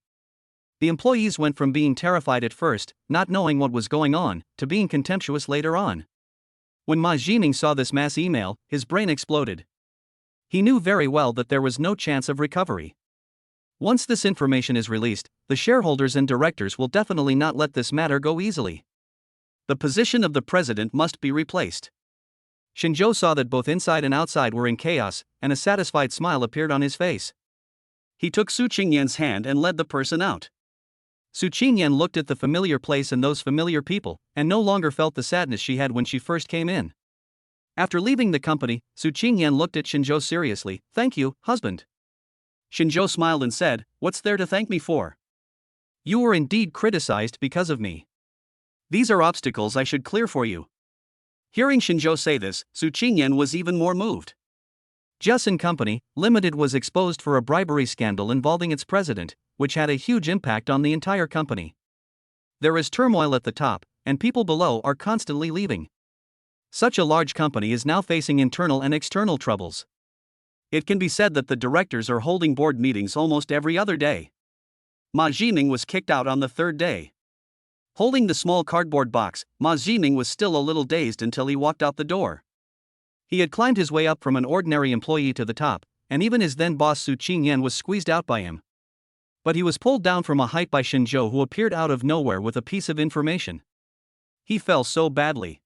The employees went from being terrified at first, not knowing what was going on, to being contemptuous later on. When Ma Jining saw this mass email, his brain exploded. He knew very well that there was no chance of recovery. Once this information is released, the shareholders and directors will definitely not let this matter go easily. The position of the president must be replaced. Shinzhou saw that both inside and outside were in chaos, and a satisfied smile appeared on his face. He took Su Qingyan's hand and led the person out. Su Qingyan looked at the familiar place and those familiar people, and no longer felt the sadness she had when she first came in. After leaving the company, Su Qingyan looked at Shinzhou seriously. Thank you, husband. Shinzhou smiled and said, What's there to thank me for? You were indeed criticized because of me. These are obstacles I should clear for you. Hearing Shinzhou say this, Su Qingyan was even more moved. Just Company, Limited was exposed for a bribery scandal involving its president, which had a huge impact on the entire company. There is turmoil at the top, and people below are constantly leaving. Such a large company is now facing internal and external troubles. It can be said that the directors are holding board meetings almost every other day. Ma Jining was kicked out on the third day. Holding the small cardboard box, Ma Jining was still a little dazed until he walked out the door. He had climbed his way up from an ordinary employee to the top, and even his then boss Su Qingyan was squeezed out by him. But he was pulled down from a height by Shinzhou, who appeared out of nowhere with a piece of information. He fell so badly.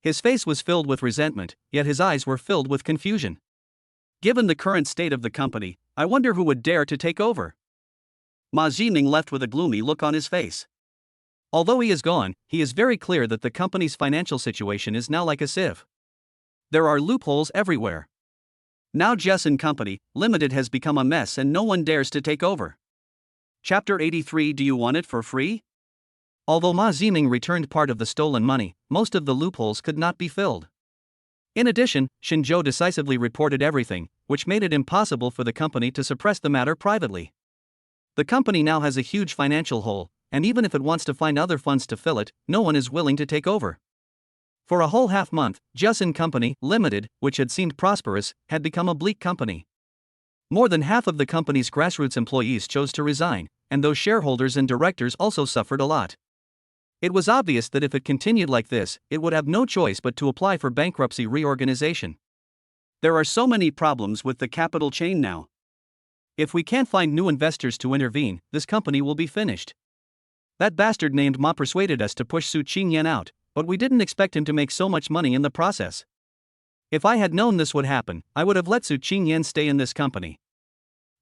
His face was filled with resentment, yet his eyes were filled with confusion. Given the current state of the company, I wonder who would dare to take over. Ma Jining left with a gloomy look on his face. Although he is gone, he is very clear that the company's financial situation is now like a sieve. There are loopholes everywhere. Now Just Company, Limited has become a mess and no one dares to take over. Chapter 83. Do you want it for free? Although Ma Jining returned part of the stolen money, most of the loopholes could not be filled. In addition, Shinzhou decisively reported everything, which made it impossible for the company to suppress the matter privately. The company now has a huge financial hole, and even if it wants to find other funds to fill it, no one is willing to take over. For a whole half month, Just Company, Limited, which had seemed prosperous, had become a bleak company. More than half of the company's grassroots employees chose to resign, and those shareholders and directors also suffered a lot. It was obvious that if it continued like this, it would have no choice but to apply for bankruptcy reorganization. There are so many problems with the capital chain now. If we can't find new investors to intervene, this company will be finished. That bastard named Ma persuaded us to push Su Qingyan out, but we didn't expect him to make so much money in the process. If I had known this would happen, I would have let Su Qingyan stay in this company.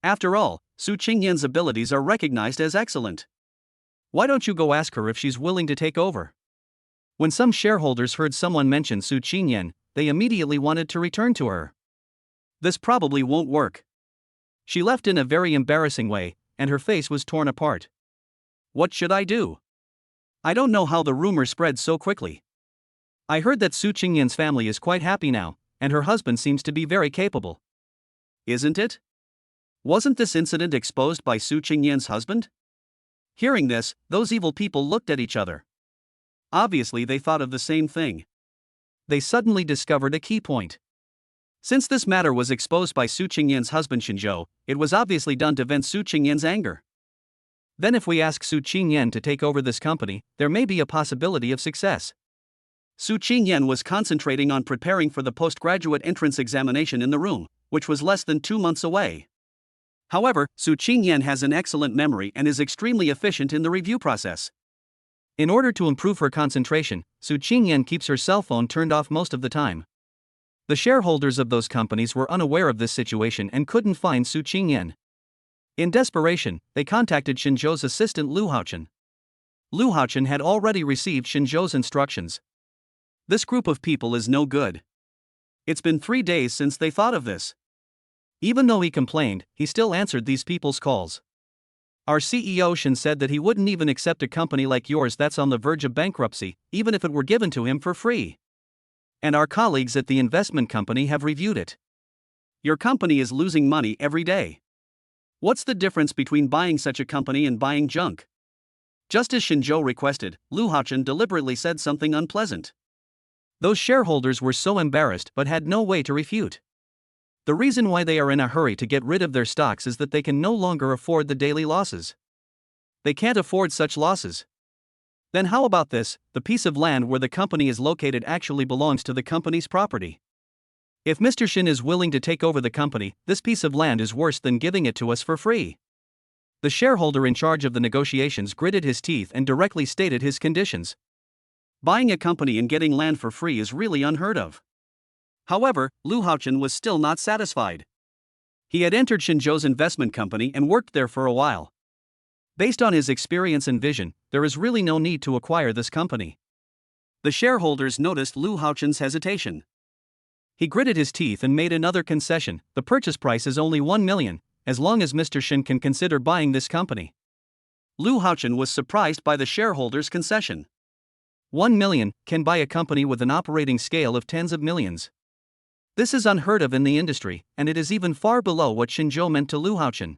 After all, Su Qingyan's abilities are recognized as excellent. Why don't you go ask her if she's willing to take over? When some shareholders heard someone mention Su Qingyan, they immediately wanted to return to her. This probably won't work. She left in a very embarrassing way, and her face was torn apart. What should I do? I don't know how the rumor spread so quickly. I heard that Su Qingyan's family is quite happy now, and her husband seems to be very capable. Isn't it? Wasn't this incident exposed by Su Qingyan's husband? Hearing this, those evil people looked at each other. Obviously, they thought of the same thing. They suddenly discovered a key point. Since this matter was exposed by Su Qingyan's husband Shinzhou, it was obviously done to vent Su Qingyan's anger. Then if we ask Su Qingyan to take over this company, there may be a possibility of success. Su Qingyan was concentrating on preparing for the postgraduate entrance examination in the room, which was less than 2 months away. However, Su Qingyan has an excellent memory and is extremely efficient in the review process. In order to improve her concentration, Su Qingyan keeps her cell phone turned off most of the time. The shareholders of those companies were unaware of this situation and couldn't find Su Qingyan. In desperation, they contacted Shinzhou's assistant Lu Haochen. Lu Haochen had already received Shinzhou's instructions. This group of people is no good. It's been 3 days since they thought of this. Even though he complained, he still answered these people's calls. Our CEO Shin said that he wouldn't even accept a company like yours that's on the verge of bankruptcy, even if it were given to him for free. And our colleagues at the investment company have reviewed it. Your company is losing money every day. What's the difference between buying such a company and buying junk? Just as Shinzhou requested, Lu Haochen deliberately said something unpleasant. Those shareholders were so embarrassed but had no way to refute. The reason why they are in a hurry to get rid of their stocks is that they can no longer afford the daily losses. They can't afford such losses. Then how about this? The piece of land where the company is located actually belongs to the company's property. If Mr. Shin is willing to take over the company, this piece of land is worse than giving it to us for free. The shareholder in charge of the negotiations gritted his teeth and directly stated his conditions. Buying a company and getting land for free is really unheard of. However, Lu Haochen was still not satisfied. He had entered Shinzhou's investment company and worked there for a while. Based on his experience and vision, there is really no need to acquire this company. The shareholders noticed Lu Haochen's hesitation. He gritted his teeth and made another concession. The purchase price is only 1 million, as long as Mr. Shin can consider buying this company. Lu Haochen was surprised by the shareholders' concession. 1 million can buy a company with an operating scale of tens of millions. This is unheard of in the industry, and it is even far below what Shinzhou meant to Lu Haochen.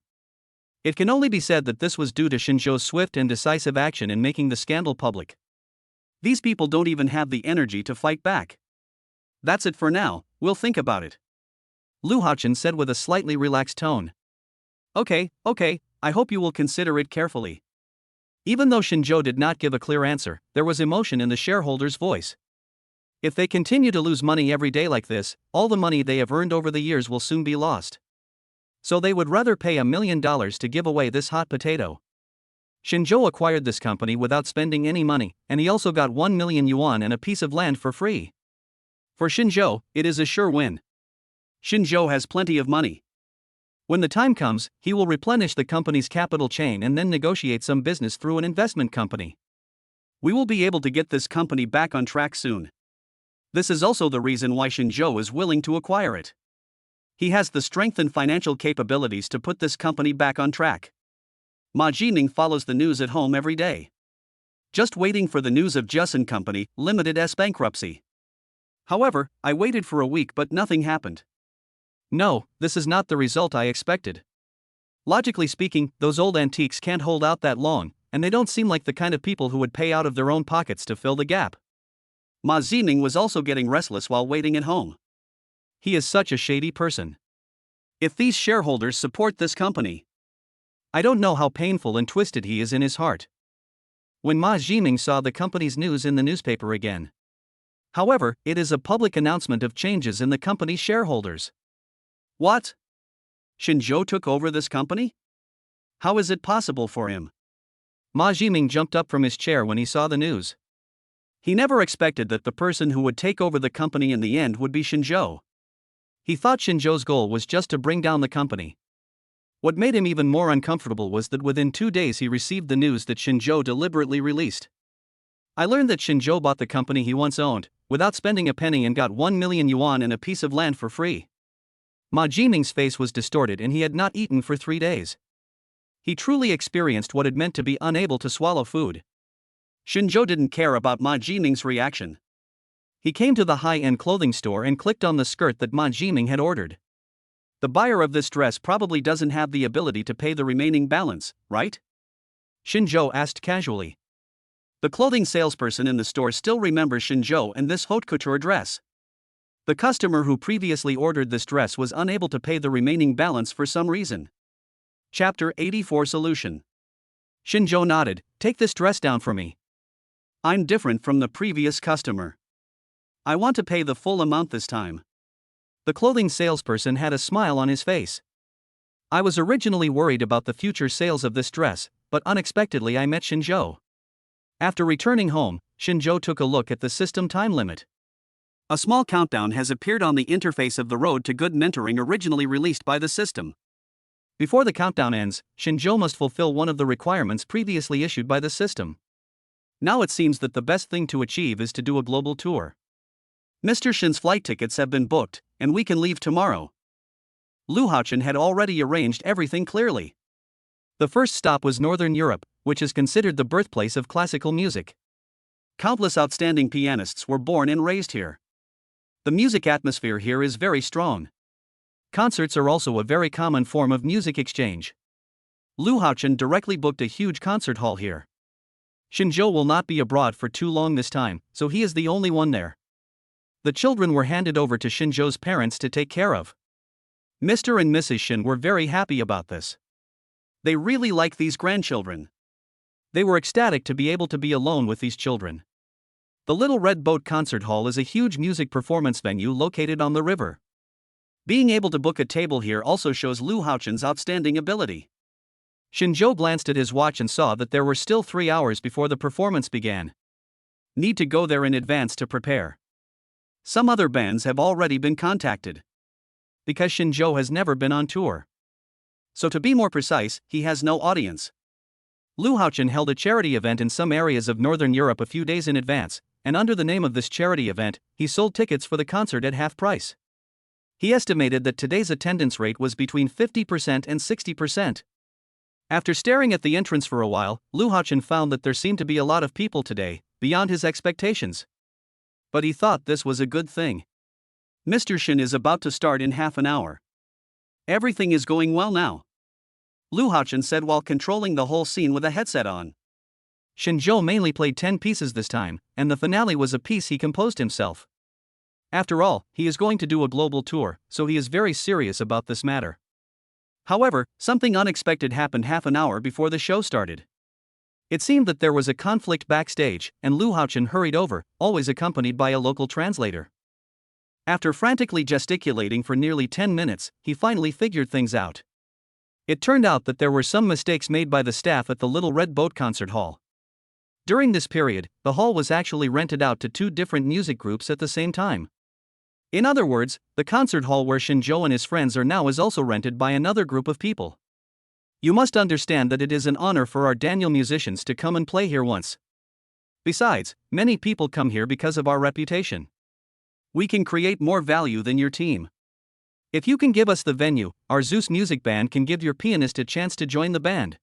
It can only be said that this was due to Shinzhou's swift and decisive action in making the scandal public. These people don't even have the energy to fight back. That's it for now, we'll think about it. Lu Haochen said with a slightly relaxed tone. Okay, I hope you will consider it carefully. Even though Shinzhou did not give a clear answer, there was emotion in the shareholder's voice. If they continue to lose money every day like this, all the money they have earned over the years will soon be lost. So they would rather pay $1 million to give away this hot potato. Shinzhou acquired this company without spending any money, and he also got 1 million yuan and a piece of land for free. For Shinzhou, it is a sure win. Shinzhou has plenty of money. When the time comes, he will replenish the company's capital chain and then negotiate some business through an investment company. We will be able to get this company back on track soon. This is also the reason why Shinzhou is willing to acquire it. He has the strength and financial capabilities to put this company back on track. Ma Jining follows the news at home every day. Just waiting for the news of Jusun Company Limited's bankruptcy. However, I waited for a week but nothing happened. No, this is not the result I expected. Logically speaking, those old antiques can't hold out that long, and they don't seem like the kind of people who would pay out of their own pockets to fill the gap. Ma Zining was also getting restless while waiting at home. He is such a shady person. If these shareholders support this company, I don't know how painful and twisted he is in his heart. When Ma Jiming saw the company's news in the newspaper again. However, it is a public announcement of changes in the company's shareholders. What? Shinzhou took over this company? How is it possible for him? Ma Jiming jumped up from his chair when he saw the news. He never expected that the person who would take over the company in the end would be Shinzhou. He thought Shinzhou's goal was just to bring down the company. What made him even more uncomfortable was that within 2 days he received the news that Shinzhou deliberately released. I learned that Shinzhou bought the company he once owned, without spending a penny, and got 1 million yuan and a piece of land for free. Ma Jiming's face was distorted and he had not eaten for 3 days. He truly experienced what it meant to be unable to swallow food. Shinzhou didn't care about Ma Jiming's reaction. He came to the high-end clothing store and clicked on the skirt that Ma Jiming had ordered. The buyer of this dress probably doesn't have the ability to pay the remaining balance, right? Shinzhou asked casually. The clothing salesperson in the store still remembers Shinjo and this haute couture dress. The customer who previously ordered this dress was unable to pay the remaining balance for some reason. Chapter 84 Solution. Shinjo nodded. Take this dress down for me. I'm different from the previous customer. I want to pay the full amount this time. The clothing salesperson had a smile on his face. I was originally worried about the future sales of this dress, but unexpectedly I met Shinjo. After returning home, Shinjo took a look at the system time limit. A small countdown has appeared on the interface of the Road to Good Mentoring originally released by the system. Before the countdown ends, Shinjo must fulfill one of the requirements previously issued by the system. Now it seems that the best thing to achieve is to do a global tour. Mr. Shin's flight tickets have been booked, and we can leave tomorrow. Lu Haochen had already arranged everything clearly. The first stop was Northern Europe, which is considered the birthplace of classical music. Countless outstanding pianists were born and raised here. The music atmosphere here is very strong. Concerts are also a very common form of music exchange. Lu Haochen directly booked a huge concert hall here. Shinjo will not be abroad for too long this time, so he is the only one there. The children were handed over to Shinjo's parents to take care of. Mr. and Mrs. Shin were very happy about this. They really like these grandchildren. They were ecstatic to be able to be alone with these children. The Little Red Boat Concert Hall is a huge music performance venue located on the river. Being able to book a table here also shows Lu Haochen's outstanding ability. Shinjo glanced at his watch and saw that there were still 3 hours before the performance began. Need to go there in advance to prepare. Some other bands have already been contacted. Because Shinjo has never been on tour. So to be more precise, he has no audience. Lu Haochen held a charity event in some areas of Northern Europe a few days in advance, and under the name of this charity event, he sold tickets for the concert at half price. He estimated that today's attendance rate was between 50% and 60%. After staring at the entrance for a while, Lu Haochen found that there seemed to be a lot of people today, beyond his expectations. But he thought this was a good thing. Mr. Shin is about to start in half an hour. Everything is going well now, Lu Haochen said while controlling the whole scene with a headset on. Shinjo mainly played 10 pieces this time, and the finale was a piece he composed himself. After all, he is going to do a global tour, so he is very serious about this matter. However, something unexpected happened half an hour before the show started. It seemed that there was a conflict backstage, and Lu Haochen hurried over, always accompanied by a local translator. After frantically gesticulating for nearly 10 minutes, he finally figured things out. It turned out that there were some mistakes made by the staff at the Little Red Boat Concert Hall. During this period, the hall was actually rented out to 2 different music groups at the same time. In other words, the concert hall where Shinjo and his friends are now is also rented by another group of people. You must understand that it is an honor for our Daniel musicians to come and play here once. Besides, many people come here because of our reputation. We can create more value than your team. If you can give us the venue, our Zeus music band can give your pianist a chance to join the band.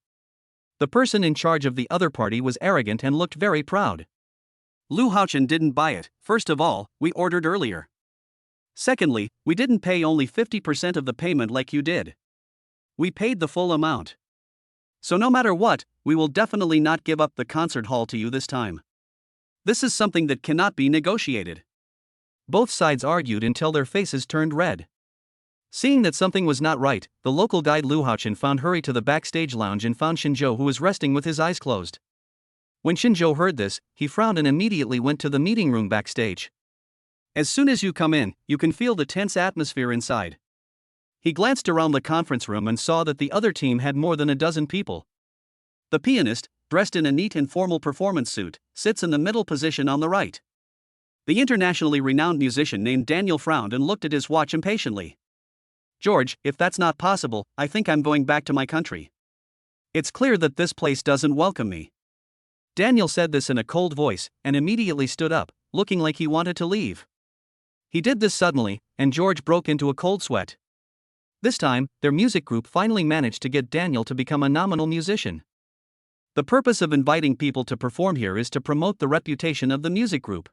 The person in charge of the other party was arrogant and looked very proud. Lu Haochen didn't buy it. First of all, we ordered earlier. Secondly, we didn't pay only 50% of the payment like you did. We paid the full amount. So no matter what, we will definitely not give up the concert hall to you this time. This is something that cannot be negotiated. Both sides argued until their faces turned red. Seeing that something was not right, the local guide Lu Haochen found hurried to the backstage lounge and found Shinjo, who was resting with his eyes closed. When Shinjo heard this, he frowned and immediately went to the meeting room backstage. As soon as you come in, you can feel the tense atmosphere inside. He glanced around the conference room and saw that the other team had more than a dozen people. The pianist, dressed in a neat and formal performance suit, sits in the middle position on the right. The internationally renowned musician named Daniel frowned and looked at his watch impatiently. George, if that's not possible, I think I'm going back to my country. It's clear that this place doesn't welcome me. Daniel said this in a cold voice, and immediately stood up, looking like he wanted to leave. He did this suddenly, and George broke into a cold sweat. This time, their music group finally managed to get Daniel to become a nominal musician. The purpose of inviting people to perform here is to promote the reputation of the music group.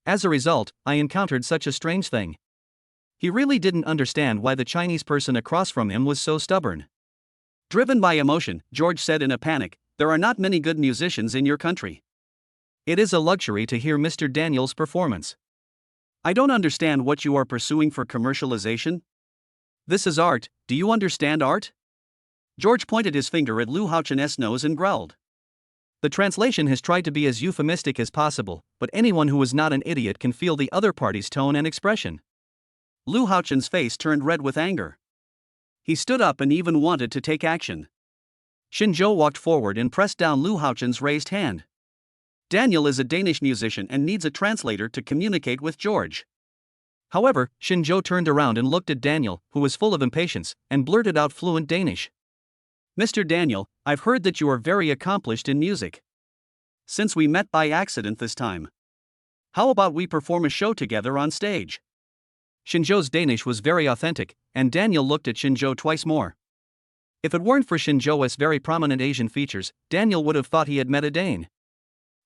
As a result, I encountered such a strange thing. He really didn't understand why the Chinese person across from him was so stubborn. Driven by emotion, George said in a panic, "There are not many good musicians in your country. It is a luxury to hear Mr. Daniel's performance. I don't understand what you are pursuing for commercialization. This is art, do you understand art? George pointed his finger at Lu Haochen's nose and growled. The translation has tried to be as euphemistic as possible, but anyone who is not an idiot can feel the other party's tone and expression. Lu Haochen's face turned red with anger. He stood up and even wanted to take action. Shinjo walked forward and pressed down Lu Haochen's raised hand. Daniel is a Danish musician and needs a translator to communicate with George. However, Shinjo turned around and looked at Daniel, who was full of impatience, and blurted out fluent Danish. Mr. Daniel, I've heard that you are very accomplished in music. Since we met by accident this time, how about we perform a show together on stage? Shinjo's Danish was very authentic, and Daniel looked at Shinjo twice more. If it weren't for Shinjo's very prominent Asian features, Daniel would have thought he had met a Dane.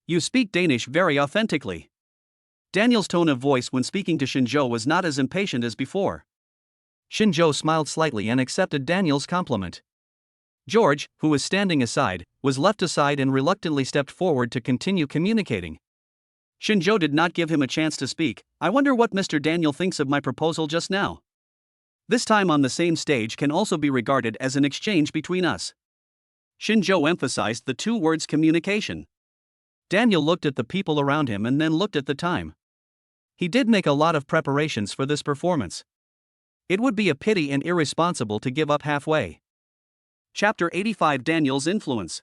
You speak Danish very authentically. Daniel's tone of voice when speaking to Shinjo was not as impatient as before. Shinjo smiled slightly and accepted Daniel's compliment. George, who was standing aside, was left aside and reluctantly stepped forward to continue communicating. Shinjo did not give him a chance to speak. I wonder what Mr. Daniel thinks of my proposal just now. This time on the same stage can also be regarded as an exchange between us. Shinjo emphasized the two words communication. Daniel looked at the people around him and then looked at the time. He did make a lot of preparations for this performance. It would be a pity and irresponsible to give up halfway. Chapter 85 Daniel's Influence.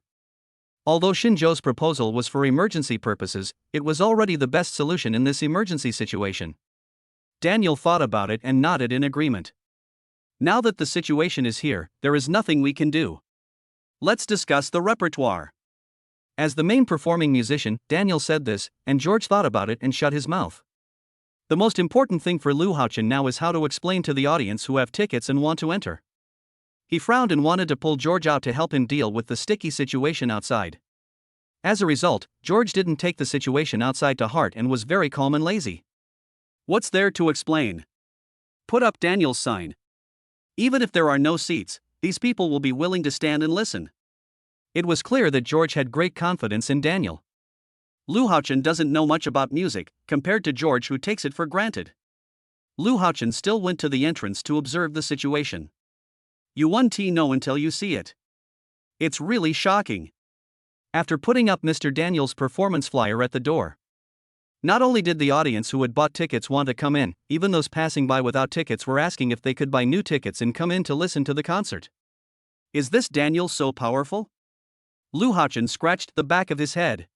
Although Shinjo's proposal was for emergency purposes, it was already the best solution in this emergency situation. Daniel thought about it and nodded in agreement. Now that the situation is here, there is nothing we can do. Let's discuss the repertoire. As the main performing musician, Daniel said this, and George thought about it and shut his mouth. The most important thing for Lu Haochen now is how to explain to the audience who have tickets and want to enter. He frowned and wanted to pull George out to help him deal with the sticky situation outside. As a result, George didn't take the situation outside to heart and was very calm and lazy. What's there to explain? Put up Daniel's sign. Even if there are no seats, these people will be willing to stand and listen. It was clear that George had great confidence in Daniel. Lu Haochen doesn't know much about music, compared to George who takes it for granted. Lu Haochen still went to the entrance to observe the situation. You won't know until you see it. It's really shocking. After putting up Mr. Daniel's performance flyer at the door, not only did the audience who had bought tickets want to come in, even those passing by without tickets were asking if they could buy new tickets and come in to listen to the concert. Is this Daniel so powerful? Lu Haochen scratched the back of his head.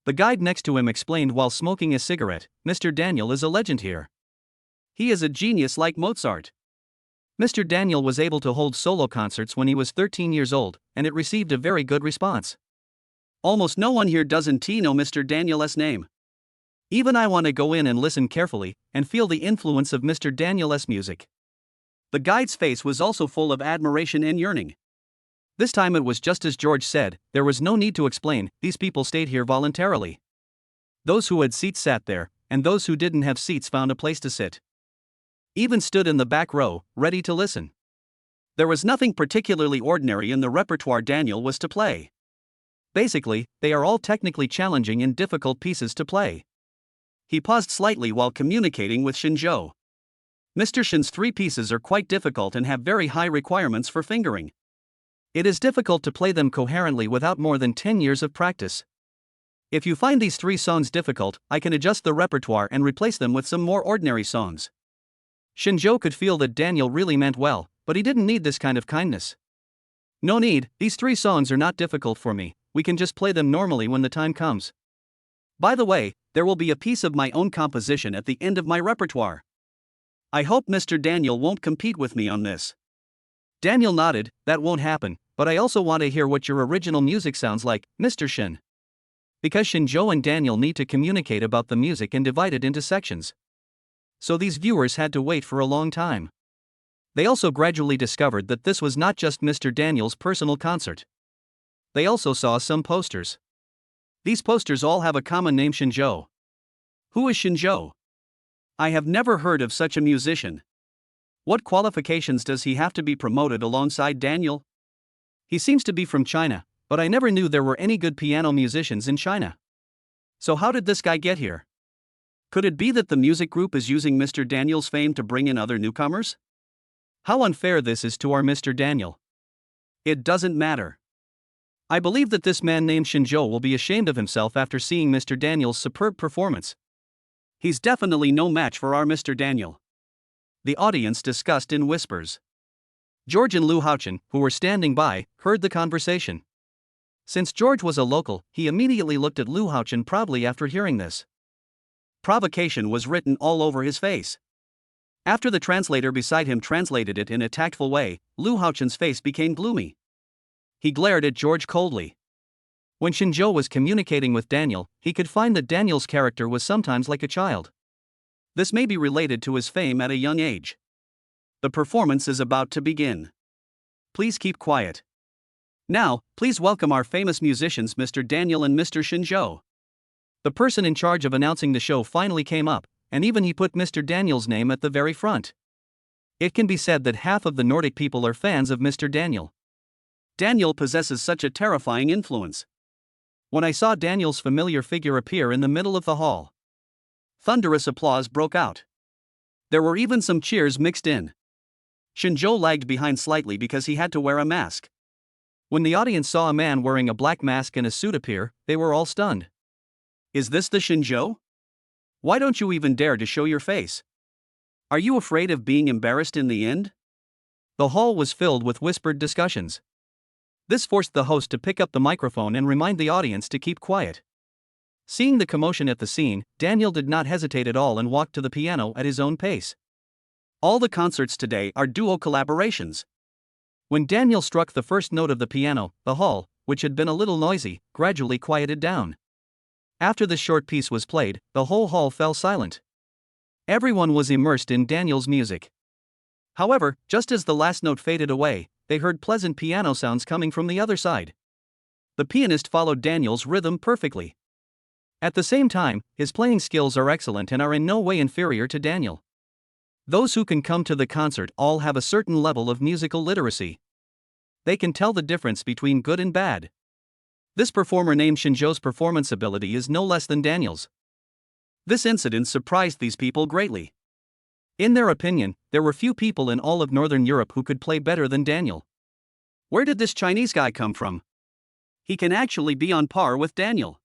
The guide next to him explained while smoking a cigarette, Mr. Daniel is a legend here. He is a genius like Mozart. Mr. Daniel was able to hold solo concerts when he was 13 years old, and it received a very good response. Almost no one here doesn't know Mr. Daniel's name. Even I want to go in and listen carefully, and feel the influence of Mr. Daniel's music. The guide's face was also full of admiration and yearning. This time it was just as George said, there was no need to explain, these people stayed here voluntarily. Those who had seats sat there, and those who didn't have seats found a place to sit. Even stood in the back row, ready to listen. There was nothing particularly ordinary in the repertoire Daniel was to play. Basically, they are all technically challenging and difficult pieces to play. He paused slightly while communicating with Shinjo. Mr. Shin's three pieces are quite difficult and have very high requirements for fingering. It is difficult to play them coherently without more than 10 years of practice. If you find these three songs difficult, I can adjust the repertoire and replace them with some more ordinary songs. Shinjo could feel that Daniel really meant well, but he didn't need this kind of kindness. No need, these three songs are not difficult for me, we can just play them normally when the time comes. By the way, there will be a piece of my own composition at the end of my repertoire. I hope Mr. Daniel won't compete with me on this. Daniel nodded, that won't happen, but I also want to hear what your original music sounds like, Mr. Shin. Because Shinjo and Daniel need to communicate about the music and divide it into sections. So these viewers had to wait for a long time. They also gradually discovered that this was not just Mr. Daniel's personal concert. They also saw some posters. These posters all have a common name, Shinjo. Who is Shinjo? I have never heard of such a musician. What qualifications does he have to be promoted alongside Daniel? He seems to be from China, but I never knew there were any good piano musicians in China. So how did this guy get here? Could it be that the music group is using Mr. Daniel's fame to bring in other newcomers? How unfair this is to our Mr. Daniel. It doesn't matter. I believe that this man named Shinjo will be ashamed of himself after seeing Mr. Daniel's superb performance. He's definitely no match for our Mr. Daniel. The audience discussed in whispers. George and Lu Haochen, who were standing by, heard the conversation. Since George was a local, he immediately looked at Lu Haochen proudly after hearing this. Provocation was written all over his face. After the translator beside him translated it in a tactful way, Lu Haochen's face became gloomy. He glared at George coldly. When Shinjo was communicating with Daniel, he could find that Daniel's character was sometimes like a child. This may be related to his fame at a young age. The performance is about to begin. Please keep quiet. Now, please welcome our famous musicians Mr. Daniel and Mr. Shinjo. The person in charge of announcing the show finally came up, and even he put Mr. Daniel's name at the very front. It can be said that half of the Nordic people are fans of Mr. Daniel. Daniel possesses such a terrifying influence. When I saw Daniel's familiar figure appear in the middle of the hall, thunderous applause broke out. There were even some cheers mixed in. Shinjo lagged behind slightly because he had to wear a mask. When the audience saw a man wearing a black mask and a suit appear, they were all stunned. Is this the Shinjo? Why don't you even dare to show your face? Are you afraid of being embarrassed in the end? The hall was filled with whispered discussions. This forced the host to pick up the microphone and remind the audience to keep quiet. Seeing the commotion at the scene, Daniel did not hesitate at all and walked to the piano at his own pace. All the concerts today are duo collaborations. When Daniel struck the first note of the piano, the hall, which had been a little noisy, gradually quieted down. After this short piece was played, the whole hall fell silent. Everyone was immersed in Daniel's music. However, just as the last note faded away, they heard pleasant piano sounds coming from the other side. The pianist followed Daniel's rhythm perfectly. At the same time, his playing skills are excellent and are in no way inferior to Daniel. Those who can come to the concert all have a certain level of musical literacy. They can tell the difference between good and bad. This performer named Shinjo's performance ability is no less than Daniel's. This incident surprised these people greatly. In their opinion, there were few people in all of Northern Europe who could play better than Daniel. Where did this Chinese guy come from? He can actually be on par with Daniel.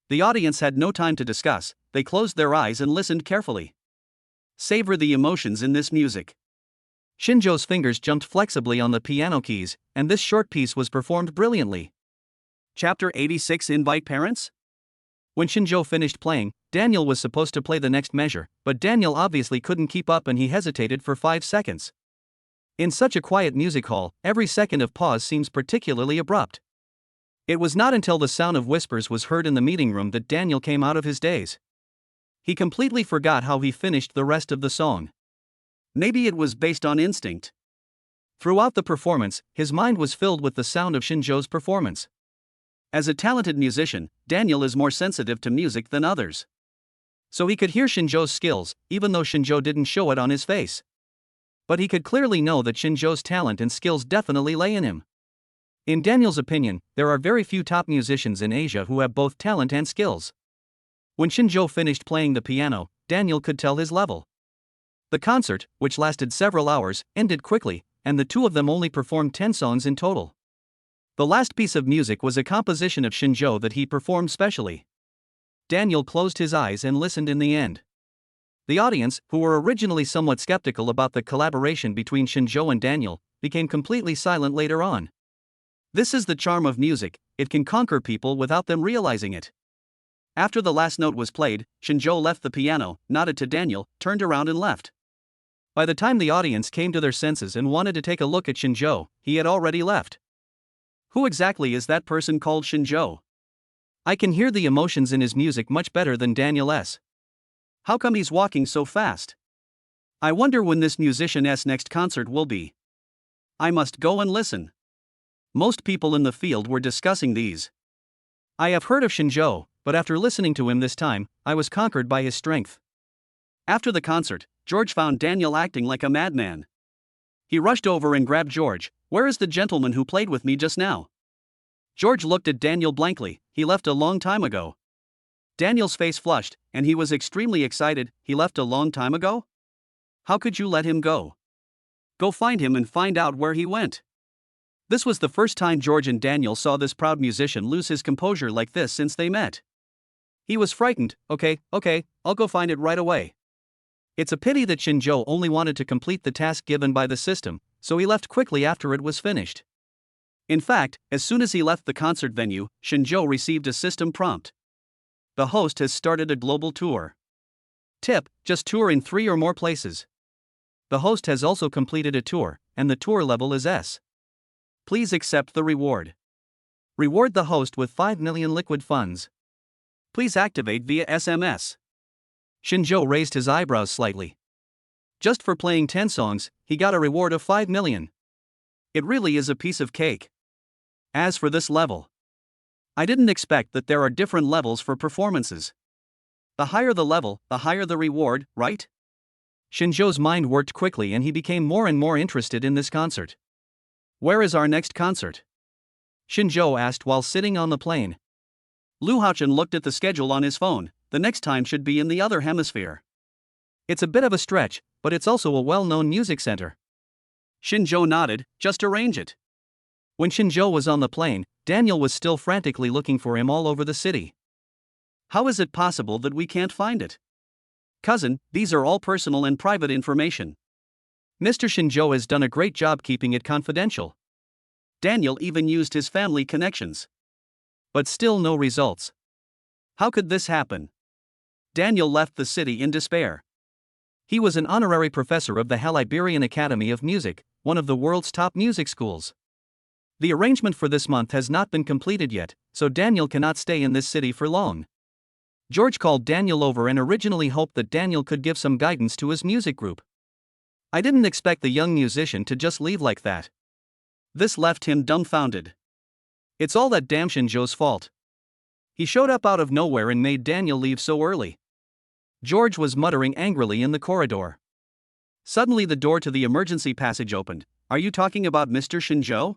The audience had no time to discuss, they closed their eyes and listened carefully. Savor the emotions in this music. Shinjo's fingers jumped flexibly on the piano keys, and this short piece was performed brilliantly. Chapter 86 Invite Parents? When Shinjo finished playing, Daniel was supposed to play the next measure, but Daniel obviously couldn't keep up and he hesitated for 5 seconds. In such a quiet music hall, every second of pause seems particularly abrupt. It was not until the sound of whispers was heard in the meeting room that Daniel came out of his daze. He completely forgot how he finished the rest of the song. Maybe it was based on instinct. Throughout the performance, his mind was filled with the sound of Shinjo's performance. As a talented musician, Daniel is more sensitive to music than others. So he could hear Shinjo's skills, even though Shinjo didn't show it on his face. But he could clearly know that Shinjo's talent and skills definitely lay in him. In Daniel's opinion, there are very few top musicians in Asia who have both talent and skills. When Shinjo finished playing the piano, Daniel could tell his level. The concert, which lasted several hours, ended quickly, and the two of them only performed 10 songs in total. The last piece of music was a composition of Shinjo that he performed specially. Daniel closed his eyes and listened in the end. The audience, who were originally somewhat skeptical about the collaboration between Shinjo and Daniel, became completely silent later on. This is the charm of music, it can conquer people without them realizing it. After the last note was played, Shinjo left the piano, nodded to Daniel, turned around and left. By the time the audience came to their senses and wanted to take a look at Shinjo, he had already left. Who exactly is that person called Shinjo? I can hear the emotions in his music much better than Daniel S. How come he's walking so fast? I wonder when this musician's next concert will be. I must go and listen. Most people in the field were discussing these. I have heard of Shinjo, but after listening to him this time, I was conquered by his strength. After the concert, George found Daniel acting like a madman. He rushed over and grabbed George. Where is the gentleman who played with me just now? George looked at Daniel blankly. He left a long time ago. Daniel's face flushed, and he was extremely excited. He left a long time ago? How could you let him go? Go find him and find out where he went. This was the first time George and Daniel saw this proud musician lose his composure like this since they met. He was frightened. Okay, I'll go find it right away. It's a pity that Shinjo only wanted to complete the task given by the system, so he left quickly after it was finished. In fact, as soon as he left the concert venue, Shinjo received a system prompt. The host has started a global tour. Tip: just tour in 3 or more places. The host has also completed a tour, and the tour level is S. Please accept the reward. Reward the host with 5 million liquid funds. Please activate via SMS. Shinjo raised his eyebrows slightly. Just for playing 10 songs, he got a reward of 5 million. It really is a piece of cake. As for this level, I didn't expect that there are different levels for performances. The higher the level, the higher the reward, right? Shinjo's mind worked quickly and he became more and more interested in this concert. Where is our next concert? Shinjo asked while sitting on the plane. Lu Haochen looked at the schedule on his phone. The next time should be in the other hemisphere. It's a bit of a stretch, but it's also a well-known music center. Shinjo nodded. Just arrange it. When Shinjo was on the plane, Daniel was still frantically looking for him all over the city. How is it possible that we can't find it? Cousin, these are all personal and private information. Mr. Shinjo has done a great job keeping it confidential. Daniel even used his family connections. But still no results. How could this happen? Daniel left the city in despair. He was an honorary professor of the Iberian Academy of Music, one of the world's top music schools. The arrangement for this month has not been completed yet, so Daniel cannot stay in this city for long. George called Daniel over and originally hoped that Daniel could give some guidance to his music group. I didn't expect the young musician to just leave like that. This left him dumbfounded. It's all that damn Shinjo's fault. He showed up out of nowhere and made Daniel leave so early. George was muttering angrily in the corridor. Suddenly the door to the emergency passage opened. Are you talking about Mr. Shinjo?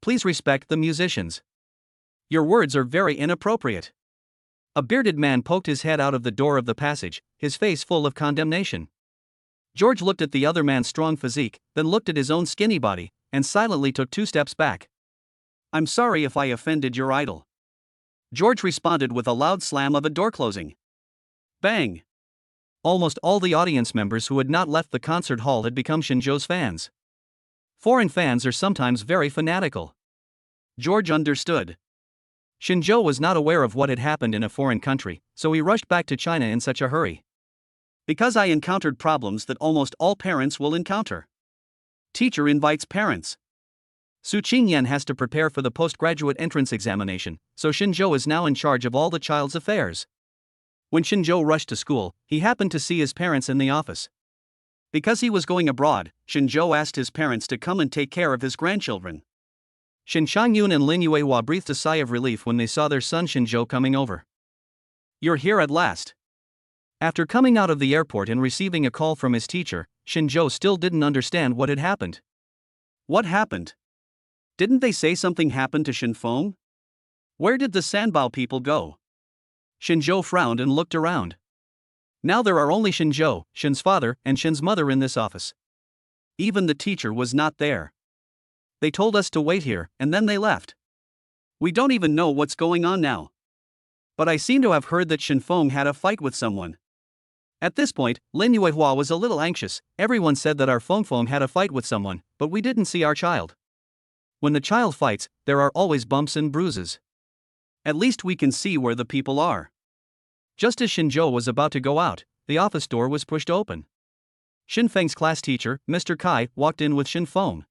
Please respect the musicians. Your words are very inappropriate. A bearded man poked his head out of the door of the passage, his face full of condemnation. George looked at the other man's strong physique, then looked at his own skinny body, and silently took 2 steps back. I'm sorry if I offended your idol. George responded with a loud slam of a door closing. Bang! Almost all the audience members who had not left the concert hall had become Shinjo's fans. Foreign fans are sometimes very fanatical. George understood. Shinjo was not aware of what had happened in a foreign country, so he rushed back to China in such a hurry. Because I encountered problems that almost all parents will encounter. Teacher invites parents. Su Qingyan has to prepare for the postgraduate entrance examination, so Shinjo is now in charge of all the child's affairs. When Shinjo rushed to school, he happened to see his parents in the office. Because he was going abroad, Shinjo asked his parents to come and take care of his grandchildren. Shin Changyun and Lin Yuehua breathed a sigh of relief when they saw their son Shinjo coming over. You're here at last. After coming out of the airport and receiving a call from his teacher, Shinjo still didn't understand what had happened. What happened? Didn't they say something happened to Shinfeng? Where did the Sanbao people go? Shinjo frowned and looked around. Now there are only Shinjo, Shin's father, and Shin's mother in this office. Even the teacher was not there. They told us to wait here, and then they left. We don't even know what's going on now. But I seem to have heard that Shinfeng had a fight with someone. At this point, Lin Yuehua was a little anxious. Everyone said that our Fengfeng had a fight with someone, but we didn't see our child. When the child fights, there are always bumps and bruises. At least we can see where the people are. Just as Shinjo was about to go out, the office door was pushed open. Shinfeng's class teacher, Mr. Kai, walked in with Shinfeng.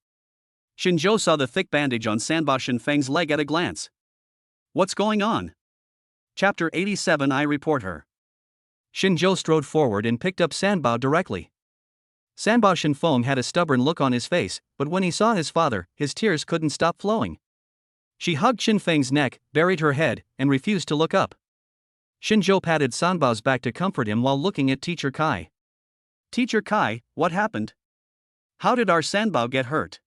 Shinjo saw the thick bandage on Sanbao Shinfeng's leg at a glance. What's going on? Chapter 87 I report her. Shinjo strode forward and picked up Sanbao directly. Sanbao Shinfeng had a stubborn look on his face, but when he saw his father, his tears couldn't stop flowing. She hugged Shinfeng's neck, buried her head, and refused to look up. Shinjo patted Sanbao's back to comfort him while looking at Teacher Kai. Teacher Kai, what happened? How did our Sanbao get hurt?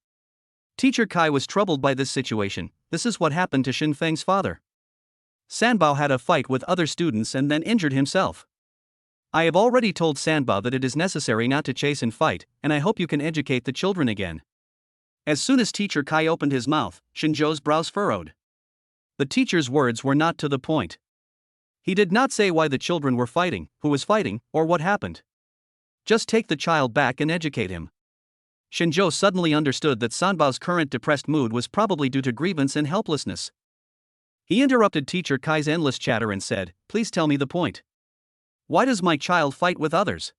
Teacher Kai was troubled by this situation. This is what happened to Shinfeng's father. Sanbao had a fight with other students and then injured himself. I have already told Sanbao that it is necessary not to chase and fight, and I hope you can educate the children again. As soon as Teacher Kai opened his mouth, Shinjo's brows furrowed. The teacher's words were not to the point. He did not say why the children were fighting, who was fighting, or what happened. Just take the child back and educate him. Shinjo suddenly understood that Sanbao's current depressed mood was probably due to grievance and helplessness. He interrupted Teacher Kai's endless chatter and said, "Please tell me the point. Why does my child fight with others?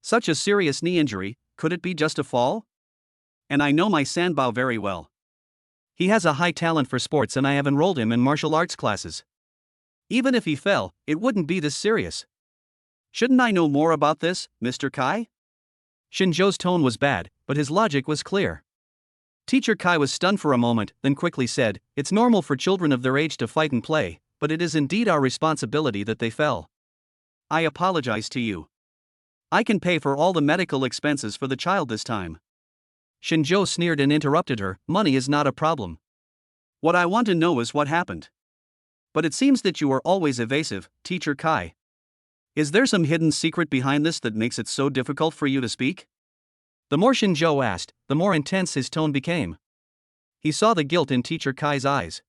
Such a serious knee injury, could it be just a fall? And I know my Sanbao very well. He has a high talent for sports and I have enrolled him in martial arts classes. Even if he fell, it wouldn't be this serious. Shouldn't I know more about this, Mr. Kai?" Shinjo's tone was bad, but his logic was clear. Teacher Kai was stunned for a moment, then quickly said, "It's normal for children of their age to fight and play, but it is indeed our responsibility that they fell. I apologize to you. I can pay for all the medical expenses for the child this time." Shinjo sneered and interrupted her, "Money is not a problem. What I want to know is what happened. But it seems that you are always evasive, Teacher Kai. Is there some hidden secret behind this that makes it so difficult for you to speak?" The more Shinjo asked, the more intense his tone became. He saw the guilt in Teacher Kai's eyes.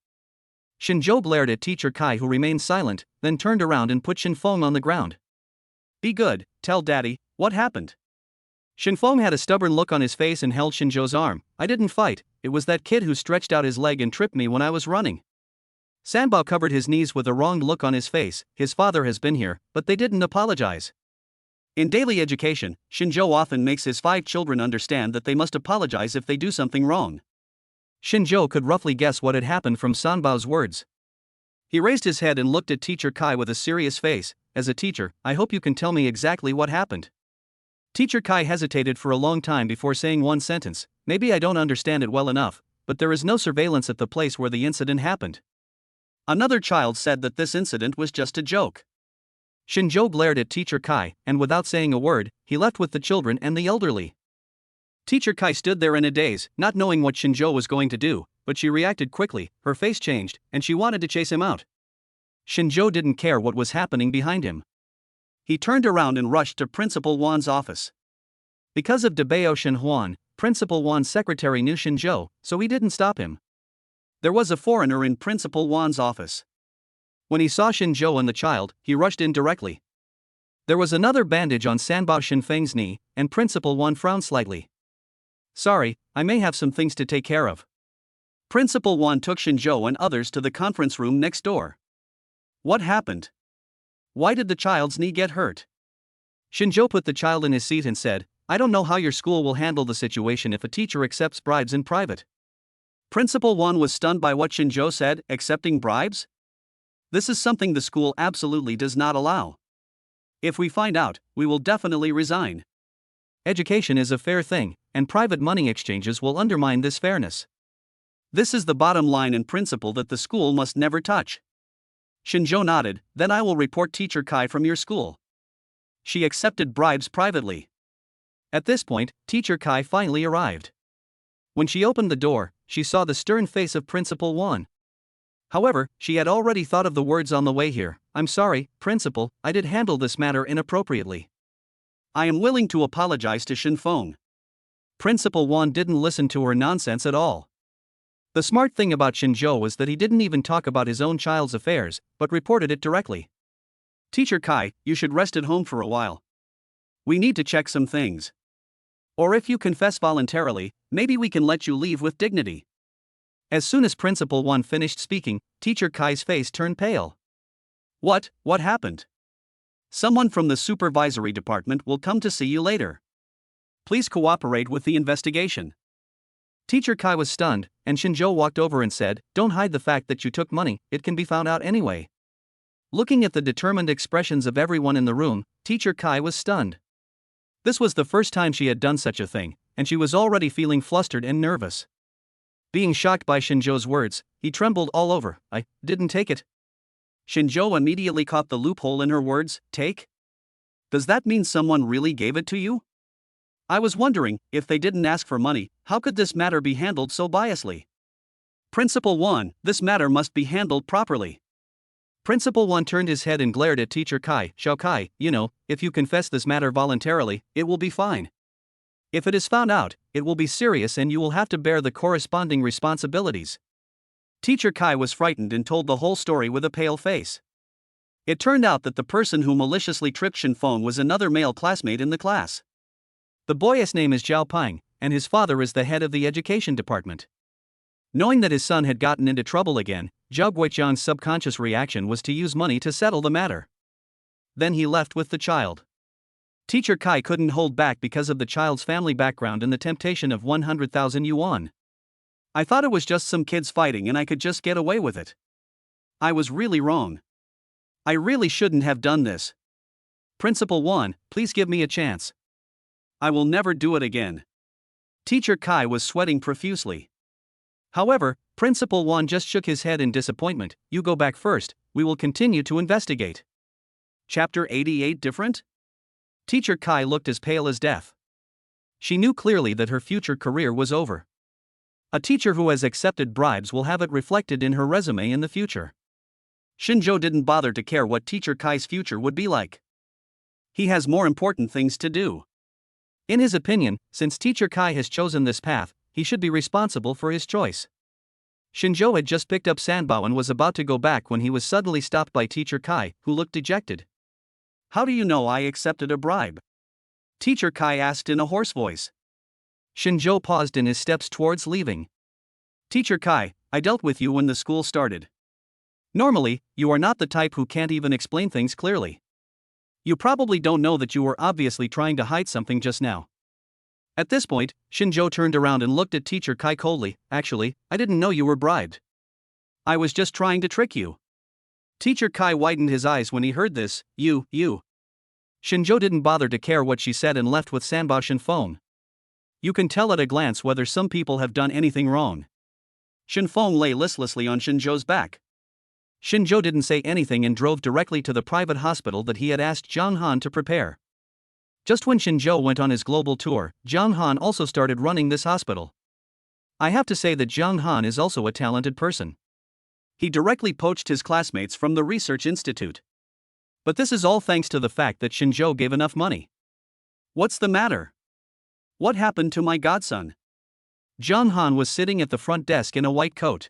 Shinjo glared at Teacher Kai, who remained silent, then turned around and put Shinfeng on the ground. "Be good, tell daddy, what happened?" Shinfeng had a stubborn look on his face and held Shinjo's arm. "I didn't fight, it was that kid who stretched out his leg and tripped me when I was running." Sanbao covered his knees with a wronged look on his face. His father has been here, but they didn't apologize. In daily education, Shinjo often makes his 5 children understand that they must apologize if they do something wrong. Shinjo could roughly guess what had happened from Sanbao's words. He raised his head and looked at Teacher Kai with a serious face. "As a teacher, I hope you can tell me exactly what happened." Teacher Kai hesitated for a long time before saying one sentence. "Maybe I don't understand it well enough, but there is no surveillance at the place where the incident happened." Another child said that this incident was just a joke. Shinjo glared at Teacher Kai, and without saying a word, he left with the children and the elderly. Teacher Kai stood there in a daze, not knowing what Shinjo was going to do, but she reacted quickly, her face changed, and she wanted to chase him out. Shinjo didn't care what was happening behind him. He turned around and rushed to Principal Wan's office. Because of Debao Shenhuan, Principal Wan's secretary knew Shinjo, so he didn't stop him. There was a foreigner in Principal Wan's office. When he saw Shinjo and the child, he rushed in directly. There was another bandage on Sanbao Shinfeng's knee, and Principal Wan frowned slightly. "Sorry, I may have some things to take care of." Principal Wan took Shinjo and others to the conference room next door. What happened? Why did the child's knee get hurt? Shinjo put the child in his seat and said, "I don't know how your school will handle the situation if a teacher accepts bribes in private." Principal Wan was stunned by what Shinjo said. Accepting bribes? This is something the school absolutely does not allow. If we find out, we will definitely resign. Education is a fair thing, and private money exchanges will undermine this fairness. This is the bottom line and principle that the school must never touch. Shinjo nodded. "Then I will report Teacher Kai from your school." She accepted bribes privately. At this point, Teacher Kai finally arrived. When she opened the door, she saw the stern face of Principal Wan. However, she had already thought of the words on the way here. "I'm sorry, Principal, I did handle this matter inappropriately. I am willing to apologize to Shinfeng." Principal Wan didn't listen to her nonsense at all. The smart thing about Shinjo was that he didn't even talk about his own child's affairs, but reported it directly. "Teacher Kai, you should rest at home for a while. We need to check some things. Or if you confess voluntarily, maybe we can let you leave with dignity." As soon as Principal Wan finished speaking, Teacher Kai's face turned pale. What happened?" "Someone from the supervisory department will come to see you later. Please cooperate with the investigation." Teacher Kai was stunned, and Shinjo walked over and said, "Don't hide the fact that you took money, it can be found out anyway." Looking at the determined expressions of everyone in the room, Teacher Kai was stunned. This was the first time she had done such a thing, and she was already feeling flustered and nervous. Being shocked by Shinjo's words, he trembled all over. "I didn't take it." Shinjo immediately caught the loophole in her words. "Take? Does that mean someone really gave it to you? I was wondering, if they didn't ask for money, how could this matter be handled so biasly?" "Principal Wan, this matter must be handled properly. Principal 1 turned his head and glared at Teacher Kai. Xiao Kai, if you confess this matter voluntarily, it will be fine. If it is found out, it will be serious and you will have to bear the corresponding responsibilities. Teacher Kai was frightened and told the whole story with a pale face. It turned out that the person who maliciously tricked Shinfeng was another male classmate in the class. The boy's name is Zhao Peng, and his father is the head of the education department. Knowing that his son had gotten into trouble again, Zhao Guiqiang's subconscious reaction was to use money to settle the matter. Then he left with the child. Teacher Kai couldn't hold back because of the child's family background and the temptation of 100,000 yuan. I thought it was just some kids fighting and I could just get away with it. I was really wrong. I really shouldn't have done this. Principal 1, please give me a chance. I will never do it again. Teacher Kai was sweating profusely. However, Principal 1 just shook his head in disappointment. You go back first, we will continue to investigate. Chapter 88 Different? Teacher Kai looked as pale as death. She knew clearly that her future career was over. A teacher who has accepted bribes will have it reflected in her resume in the future. Shinzhou didn't bother to care what Teacher Kai's future would be like. He has more important things to do. In his opinion, since Teacher Kai has chosen this path, he should be responsible for his choice. Shinzhou had just picked up Sanbao and was about to go back when he was suddenly stopped by Teacher Kai, who looked dejected. How do you know I accepted a bribe? Teacher Kai asked in a hoarse voice. Shinzhou paused in his steps towards leaving. Teacher Kai, I dealt with you when the school started. Normally, you are not the type who can't even explain things clearly. You probably don't know that you were obviously trying to hide something just now. At this point, Shinzhou turned around and looked at Teacher Kai coldly. Actually, I didn't know you were bribed. I was just trying to trick you. Teacher Kai widened his eyes when he heard this. You. Shinzhou didn't bother to care what she said and left with Sanbao Shinfeng. You can tell at a glance whether some people have done anything wrong. Shinfeng lay listlessly on Shinzhou's back. Shinzhou didn't say anything and drove directly to the private hospital that he had asked Zhang Han to prepare. Just when Shinzhou went on his global tour, Zhang Han also started running this hospital. I have to say that Zhang Han is also a talented person. He directly poached his classmates from the research institute. But this is all thanks to the fact that Shinzhou gave enough money. What's the matter? What happened to my godson? Zhang Han was sitting at the front desk in a white coat.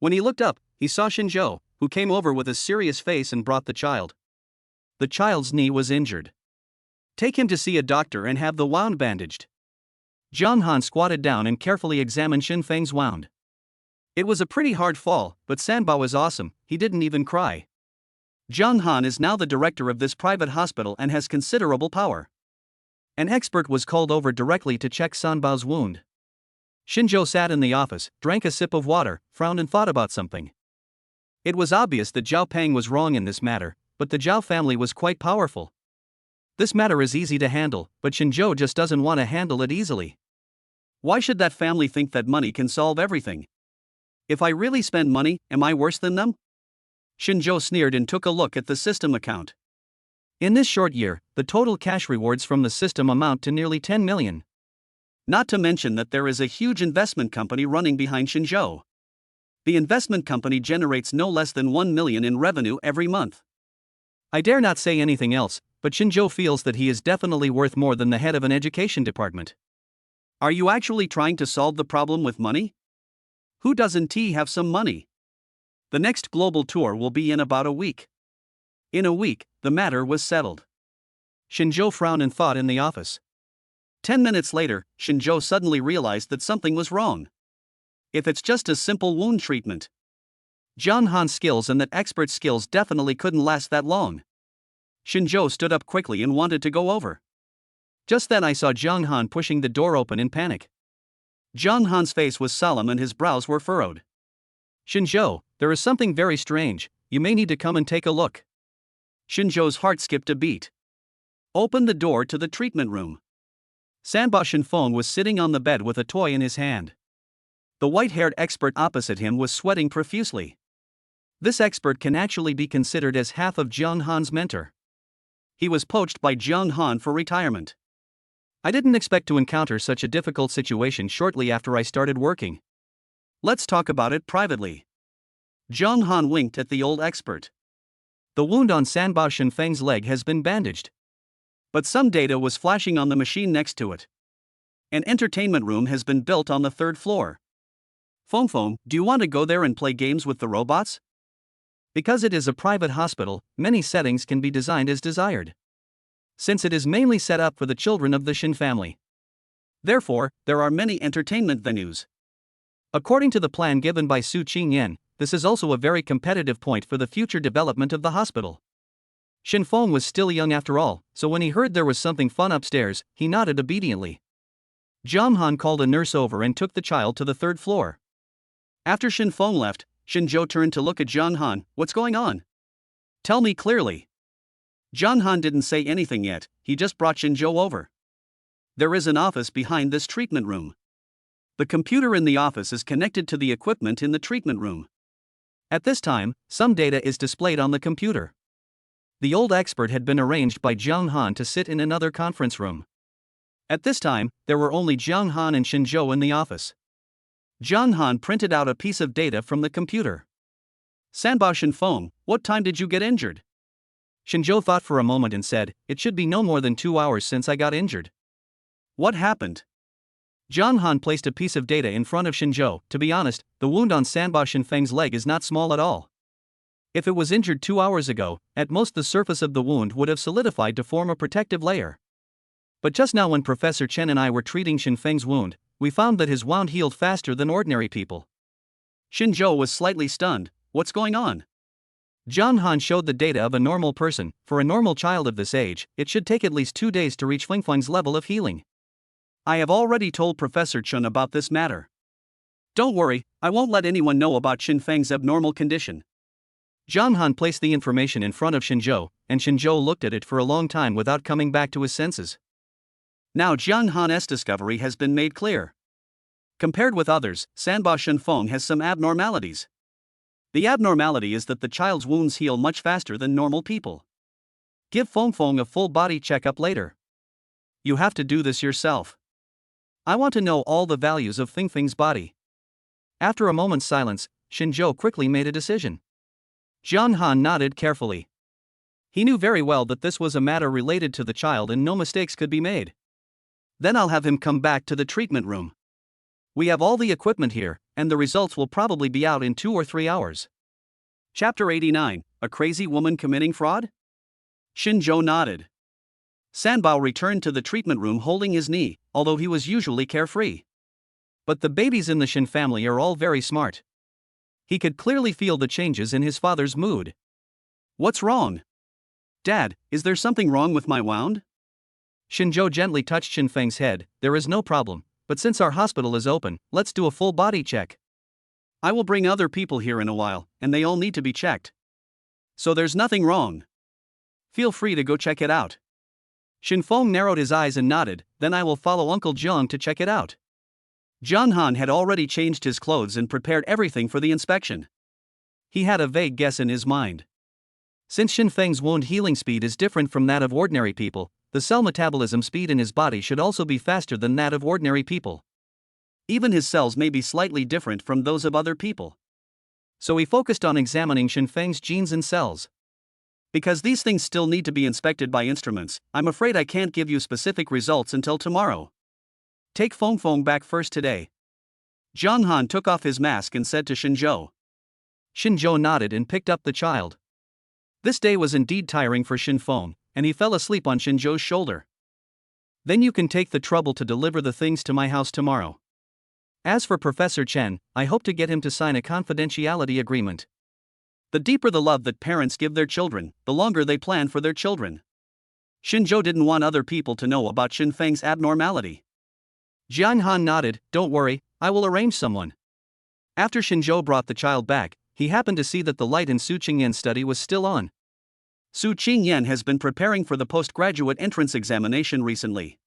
When he looked up, he saw Shinzhou, who came over with a serious face and brought the child. The child's knee was injured. Take him to see a doctor and have the wound bandaged. Zhang Han squatted down and carefully examined Shinfeng's wound. It was a pretty hard fall, but Sanbao is awesome, he didn't even cry. Zhang Han is now the director of this private hospital and has considerable power. An expert was called over directly to check Sanbao's wound. Shinzhou sat in the office, drank a sip of water, frowned and thought about something. It was obvious that Zhao Peng was wrong in this matter, but the Zhao family was quite powerful. This matter is easy to handle, but Shinzhou just doesn't want to handle it easily. Why should that family think that money can solve everything? If I really spend money, am I worse than them? Shinzhou sneered and took a look at the system account. In this short year, the total cash rewards from the system amount to nearly 10 million. Not to mention that there is a huge investment company running behind Shinzhou. The investment company generates no less than 1 million in revenue every month. I dare not say anything else, but Shinzhou feels that he is definitely worth more than the head of an education department. Are you actually trying to solve the problem with money? Who doesn't have some money? The next global tour will be in about a week. In a week, the matter was settled. Shinzhou frowned and thought in the office. 10 minutes later, Shinzhou suddenly realized that something was wrong. If it's just a simple wound treatment, Zhang Han's skills and that expert skills definitely couldn't last that long. Shinzhou stood up quickly and wanted to go over. Just then I saw Zhang Han pushing the door open in panic. Zhang Han's face was solemn and his brows were furrowed. Shinzhou, there is something very strange, you may need to come and take a look. Shinzhou's heart skipped a beat. Open the door to the treatment room. Sanbao Shinfeng was sitting on the bed with a toy in his hand. The white-haired expert opposite him was sweating profusely. This expert can actually be considered as half of Zhang Han's mentor. He was poached by Zhang Han for retirement. I didn't expect to encounter such a difficult situation shortly after I started working. Let's talk about it privately. Zhang Han winked at the old expert. The wound on Sanbao Shenfeng's leg has been bandaged. But some data was flashing on the machine next to it. An entertainment room has been built on the third floor. Feng, do you want to go there and play games with the robots? Because it is a private hospital, many settings can be designed as desired. Since it is mainly set up for the children of the Shen family. Therefore, there are many entertainment venues. According to the plan given by Su Qingyan, this is also a very competitive point for the future development of the hospital. Shenfeng was still young after all, so when he heard there was something fun upstairs, he nodded obediently. Jiang Han called a nurse over and took the child to the third floor. After Shenfeng left, Shinzhou turned to look at Jiang Han. What's going on? Tell me clearly. Jiang Han didn't say anything yet, he just brought Shinzhou over. There is an office behind this treatment room. The computer in the office is connected to the equipment in the treatment room. At this time, some data is displayed on the computer. The old expert had been arranged by Jiang Han to sit in another conference room. At this time, there were only Jiang Han and Shinzhou in the office. Jiang Han printed out a piece of data from the computer. Sanbao Shenfeng, what time did you get injured? Shinzhou thought for a moment and said, it should be no more than 2 hours since I got injured. What happened? Jiang Han placed a piece of data in front of Shinzhou. To be honest, the wound on Sanbao Shenfeng's leg is not small at all. If it was injured 2 hours ago, at most the surface of the wound would have solidified to form a protective layer. But just now when Professor Chen and I were treating Shenfeng's wound, we found that his wound healed faster than ordinary people. Shinzhou was slightly stunned. What's going on? Jiang Han showed the data of a normal person. For a normal child of this age, it should take at least 2 days to reach Fengfeng's level of healing. I have already told Professor Chen about this matter. Don't worry, I won't let anyone know about Shenfeng's abnormal condition. Jiang Han placed the information in front of Shinzhou, and Shinzhou looked at it for a long time without coming back to his senses. Now Jiang Han's discovery has been made clear. Compared with others, Sanbao Shenfeng has some abnormalities. The abnormality is that the child's wounds heal much faster than normal people. Give Fengfeng a full body checkup later. You have to do this yourself. I want to know all the values of Fengfeng's body. After a moment's silence, Shinzhou quickly made a decision. Jiang Han nodded carefully. He knew very well that this was a matter related to the child and no mistakes could be made. Then I'll have him come back to the treatment room. We have all the equipment here, and the results will probably be out in 2 or 3 hours. Chapter 89, A Crazy Woman Committing Fraud? Shinzhou nodded. Sanbao returned to the treatment room holding his knee, although he was usually carefree. But the babies in the Shen family are all very smart. He could clearly feel the changes in his father's mood. What's wrong? Dad, is there something wrong with my wound? Shinzhou gently touched Shenfeng's head. There is no problem, but since our hospital is open, let's do a full body check. I will bring other people here in a while, and they all need to be checked. So there's nothing wrong. Feel free to go check it out. Shenfeng narrowed his eyes and nodded. Then I will follow Uncle Jiang to check it out. Jiang Han had already changed his clothes and prepared everything for the inspection. He had a vague guess in his mind. Since Shenfeng's wound healing speed is different from that of ordinary people, the cell metabolism speed in his body should also be faster than that of ordinary people. Even his cells may be slightly different from those of other people. So he focused on examining Shenfeng's genes and cells. Because these things still need to be inspected by instruments, I'm afraid I can't give you specific results until tomorrow. Take Fengfeng back first today. Jiang Han took off his mask and said to Shinzhou. Shinzhou nodded and picked up the child. This day was indeed tiring for Shenfeng, and he fell asleep on Shinzhou's shoulder. Then you can take the trouble to deliver the things to my house tomorrow. As for Professor Chen, I hope to get him to sign a confidentiality agreement. The deeper the love that parents give their children, the longer they plan for their children. Shinzhou didn't want other people to know about Shenfeng's abnormality. Jiang Han nodded. Don't worry, I will arrange someone. After Shinzhou brought the child back, he happened to see that the light in Su Qingyan's study was still on. Su Qingyan has been preparing for the postgraduate entrance examination recently.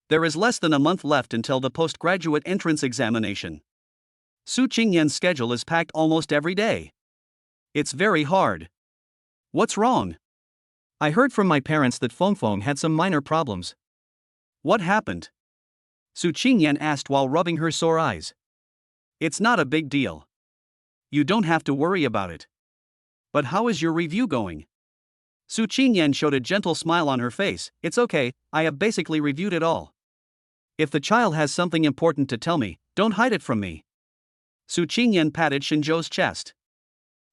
There is less than a month left until the postgraduate entrance examination. Su Qingyan's schedule is packed almost every day. It's very hard. What's wrong? I heard from my parents that Fengfeng had some minor problems. What happened? Su Qingyan asked while rubbing her sore eyes. It's not a big deal. You don't have to worry about it. But how is your review going? Su Qingyan showed a gentle smile on her face. It's okay, I have basically reviewed it all. If the child has something important to tell me, don't hide it from me. Su Qingyan patted Shinzhou's chest.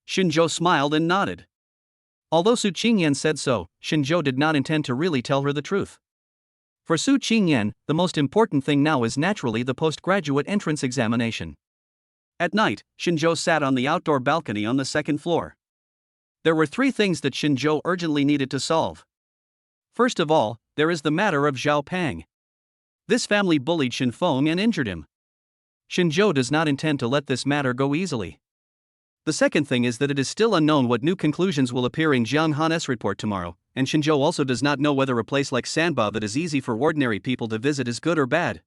Shinzhou smiled and nodded. Although Su Qingyan said so, Shinzhou did not intend to really tell her the truth. For Su Qingyan, the most important thing now is naturally the postgraduate entrance examination. At night, Shinzhou sat on the outdoor balcony on the second floor. There were 3 things that Shinzhou urgently needed to solve. First of all, there is the matter of Zhao Pang. This family bullied Shin Feng and injured him. Shinzhou does not intend to let this matter go easily. The second thing is that it is still unknown what new conclusions will appear in Jiang Han's report tomorrow, and Shinzhou also does not know whether a place like Sanba that is easy for ordinary people to visit is good or bad.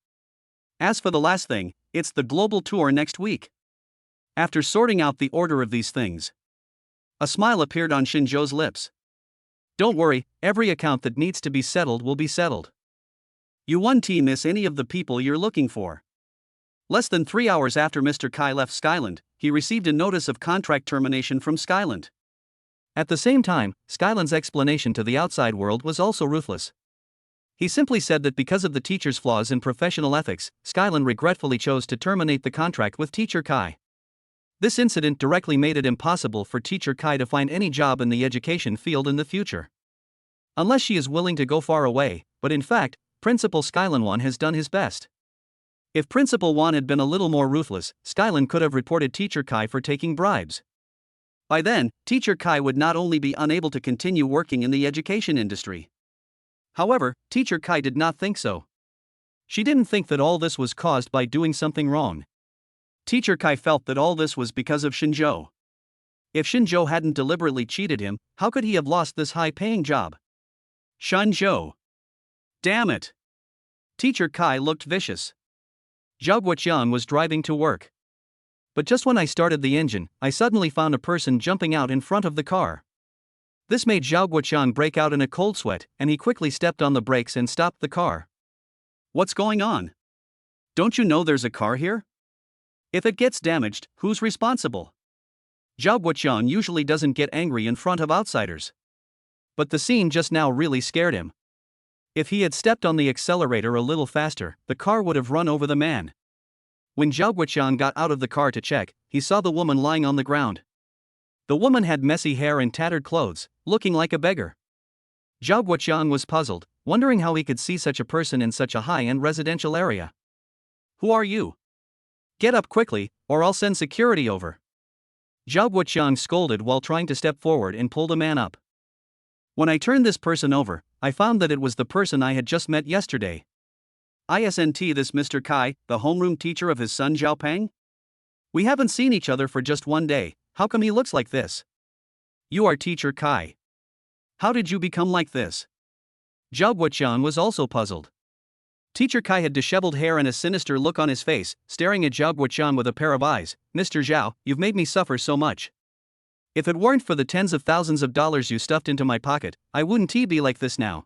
As for the last thing, it's the global tour next week. After sorting out the order of these things, a smile appeared on Shinzhou's lips. Don't worry, every account that needs to be settled will be settled. You won't miss any of the people you're looking for. Less than 3 hours after Mr. Kai left Skyland, he received a notice of contract termination from Skyland. At the same time, Skyland's explanation to the outside world was also ruthless. He simply said that because of the teacher's flaws in professional ethics, Skyland regretfully chose to terminate the contract with Teacher Kai. This incident directly made it impossible for Teacher Kai to find any job in the education field in the future. Unless she is willing to go far away, but in fact, Principal Skyland Wan has done his best. If Principal Wan had been a little more ruthless, Skyland could have reported Teacher Kai for taking bribes. By then, Teacher Kai would not only be unable to continue working in the education industry. However, Teacher Kai did not think so. She didn't think that all this was caused by doing something wrong. Teacher Kai felt that all this was because of Shinzhou. If Shinzhou hadn't deliberately cheated him, how could he have lost this high-paying job? Shinzhou. Damn it! Teacher Kai looked vicious. Zhao Guoqiang was driving to work. But just when I started the engine, I suddenly found a person jumping out in front of the car. This made Zhao Guoqiang break out in a cold sweat, and he quickly stepped on the brakes and stopped the car. What's going on? Don't you know there's a car here? If it gets damaged, who's responsible? Zhao Guoqiang usually doesn't get angry in front of outsiders. But the scene just now really scared him. If he had stepped on the accelerator a little faster, the car would have run over the man. When Zhao Guoqiang got out of the car to check, he saw the woman lying on the ground. The woman had messy hair and tattered clothes, looking like a beggar. Zhao Guoqiang was puzzled, wondering how he could see such a person in such a high-end residential area. Who are you? Get up quickly, or I'll send security over. Zhao Guoqiang scolded while trying to step forward and pull the man up. When I turned this person over, I found that it was the person I had just met yesterday. Isn't this Mr. Kai, the homeroom teacher of his son Zhao Pang? We haven't seen each other for just 1 day, how come he looks like this? You are Teacher Kai. How did you become like this? Zhao Guoqiang was also puzzled. Teacher Kai had disheveled hair and a sinister look on his face, staring at Zhao Guoqiang with a pair of eyes. Mr. Zhao, you've made me suffer so much. If it weren't for the tens of thousands of dollars you stuffed into my pocket, I wouldn't be like this now.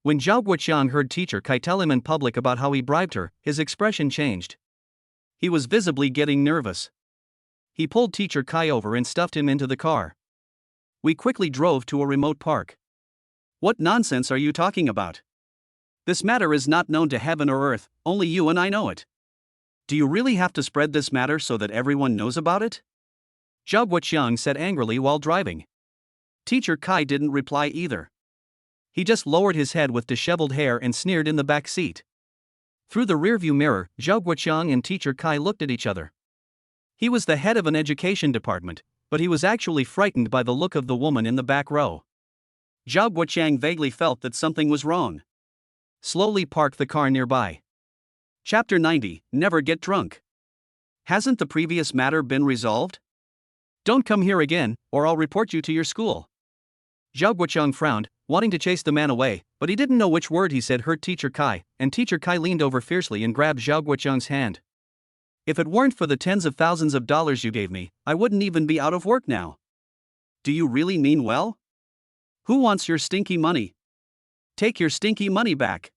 When Zhao Guoqiang heard Teacher Kai tell him in public about how he bribed her, his expression changed. He was visibly getting nervous. He pulled Teacher Kai over and stuffed him into the car. We quickly drove to a remote park. What nonsense are you talking about? This matter is not known to heaven or earth, only you and I know it. Do you really have to spread this matter so that everyone knows about it? Zhao Guoqiang said angrily while driving. Teacher Kai didn't reply either. He just lowered his head with disheveled hair and sneered in the back seat. Through the rearview mirror, Zhao Guoqiang and Teacher Kai looked at each other. He was the head of an education department, but he was actually frightened by the look of the woman in the back row. Zhao Guoqiang vaguely felt that something was wrong. Slowly park the car nearby. Chapter 90, Never Get Drunk. Hasn't the previous matter been resolved? Don't come here again, or I'll report you to your school. Zhao Guoqiang frowned, wanting to chase the man away, but he didn't know which word he said hurt Teacher Kai, and Teacher Kai leaned over fiercely and grabbed Zhao Guoqiang's hand. If it weren't for the tens of thousands of dollars you gave me, I wouldn't even be out of work now. Do you really mean well? Who wants your stinky money? Take your stinky money back.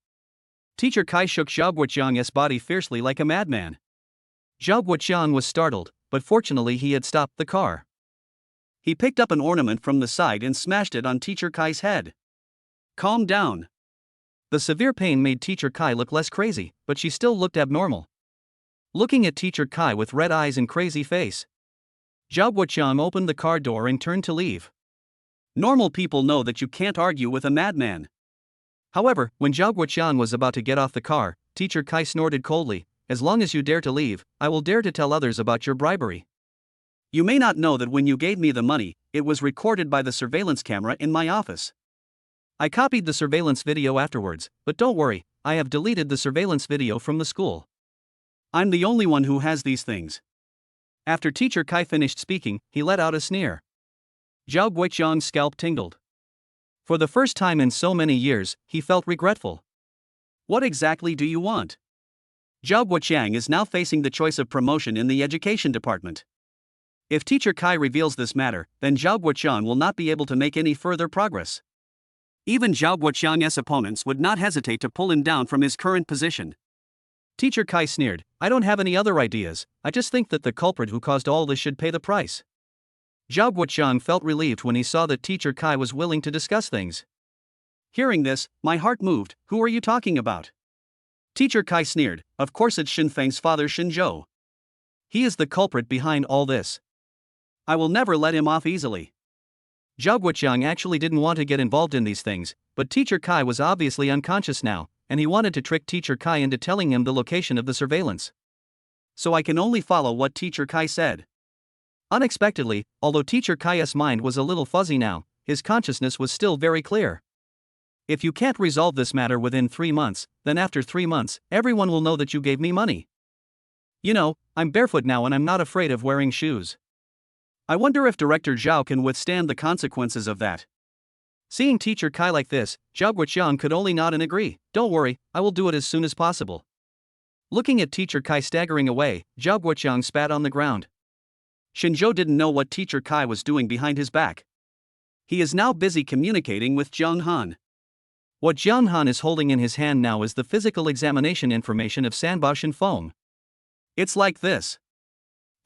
Teacher Kai shook Zhao Guoqiang's body fiercely like a madman. Zhao Guoqiang was startled, but fortunately he had stopped the car. He picked up an ornament from the side and smashed it on Teacher Kai's head. Calm down. The severe pain made Teacher Kai look less crazy, but she still looked abnormal. Looking at Teacher Kai with red eyes and crazy face, Zhao Guoqiang opened the car door and turned to leave. Normal people know that you can't argue with a madman. However, when Zhao Guoqiang was about to get off the car, Teacher Kai snorted coldly, "As long as you dare to leave, I will dare to tell others about your bribery." You may not know that when you gave me the money, it was recorded by the surveillance camera in my office. I copied the surveillance video afterwards, but don't worry, I have deleted the surveillance video from the school. I'm the only one who has these things. After Teacher Kai finished speaking, he let out a sneer. Zhao Guoqiang's scalp tingled. For the first time in so many years, he felt regretful. What exactly do you want? Zhao Guoqiang is now facing the choice of promotion in the education department. If Teacher Kai reveals this matter, then Zhao Guoqiang will not be able to make any further progress. Even Zhao Guoqiang's opponents would not hesitate to pull him down from his current position. Teacher Kai sneered, "I don't have any other ideas, I just think that the culprit who caused all this should pay the price." Zhao Guoqiang felt relieved when he saw that Teacher Kai was willing to discuss things. Hearing this, my heart moved. Who are you talking about? Teacher Kai sneered, "Of course it's Xin Feng's father Xinzhou. He is the culprit behind all this. I will never let him off easily." Zhao Guoqiang actually didn't want to get involved in these things, but Teacher Kai was obviously unconscious now, and he wanted to trick Teacher Kai into telling him the location of the surveillance. So I can only follow what Teacher Kai said. Unexpectedly, although Teacher Kai's mind was a little fuzzy now, his consciousness was still very clear. If you can't resolve this matter within 3 months, then after 3 months, everyone will know that you gave me money. You know, I'm barefoot now and I'm not afraid of wearing shoes. I wonder if Director Zhao can withstand the consequences of that. Seeing Teacher Kai like this, Zhao Guoqiang could only nod and agree. "Don't worry, I will do it as soon as possible." Looking at Teacher Kai staggering away, Zhao Guoqiang spat on the ground. Xinzhou didn't know what Teacher Kai was doing behind his back. He is now busy communicating with Jiang Han. What Jiang Han is holding in his hand now is the physical examination information of Sanbao Shenfeng. It's like this.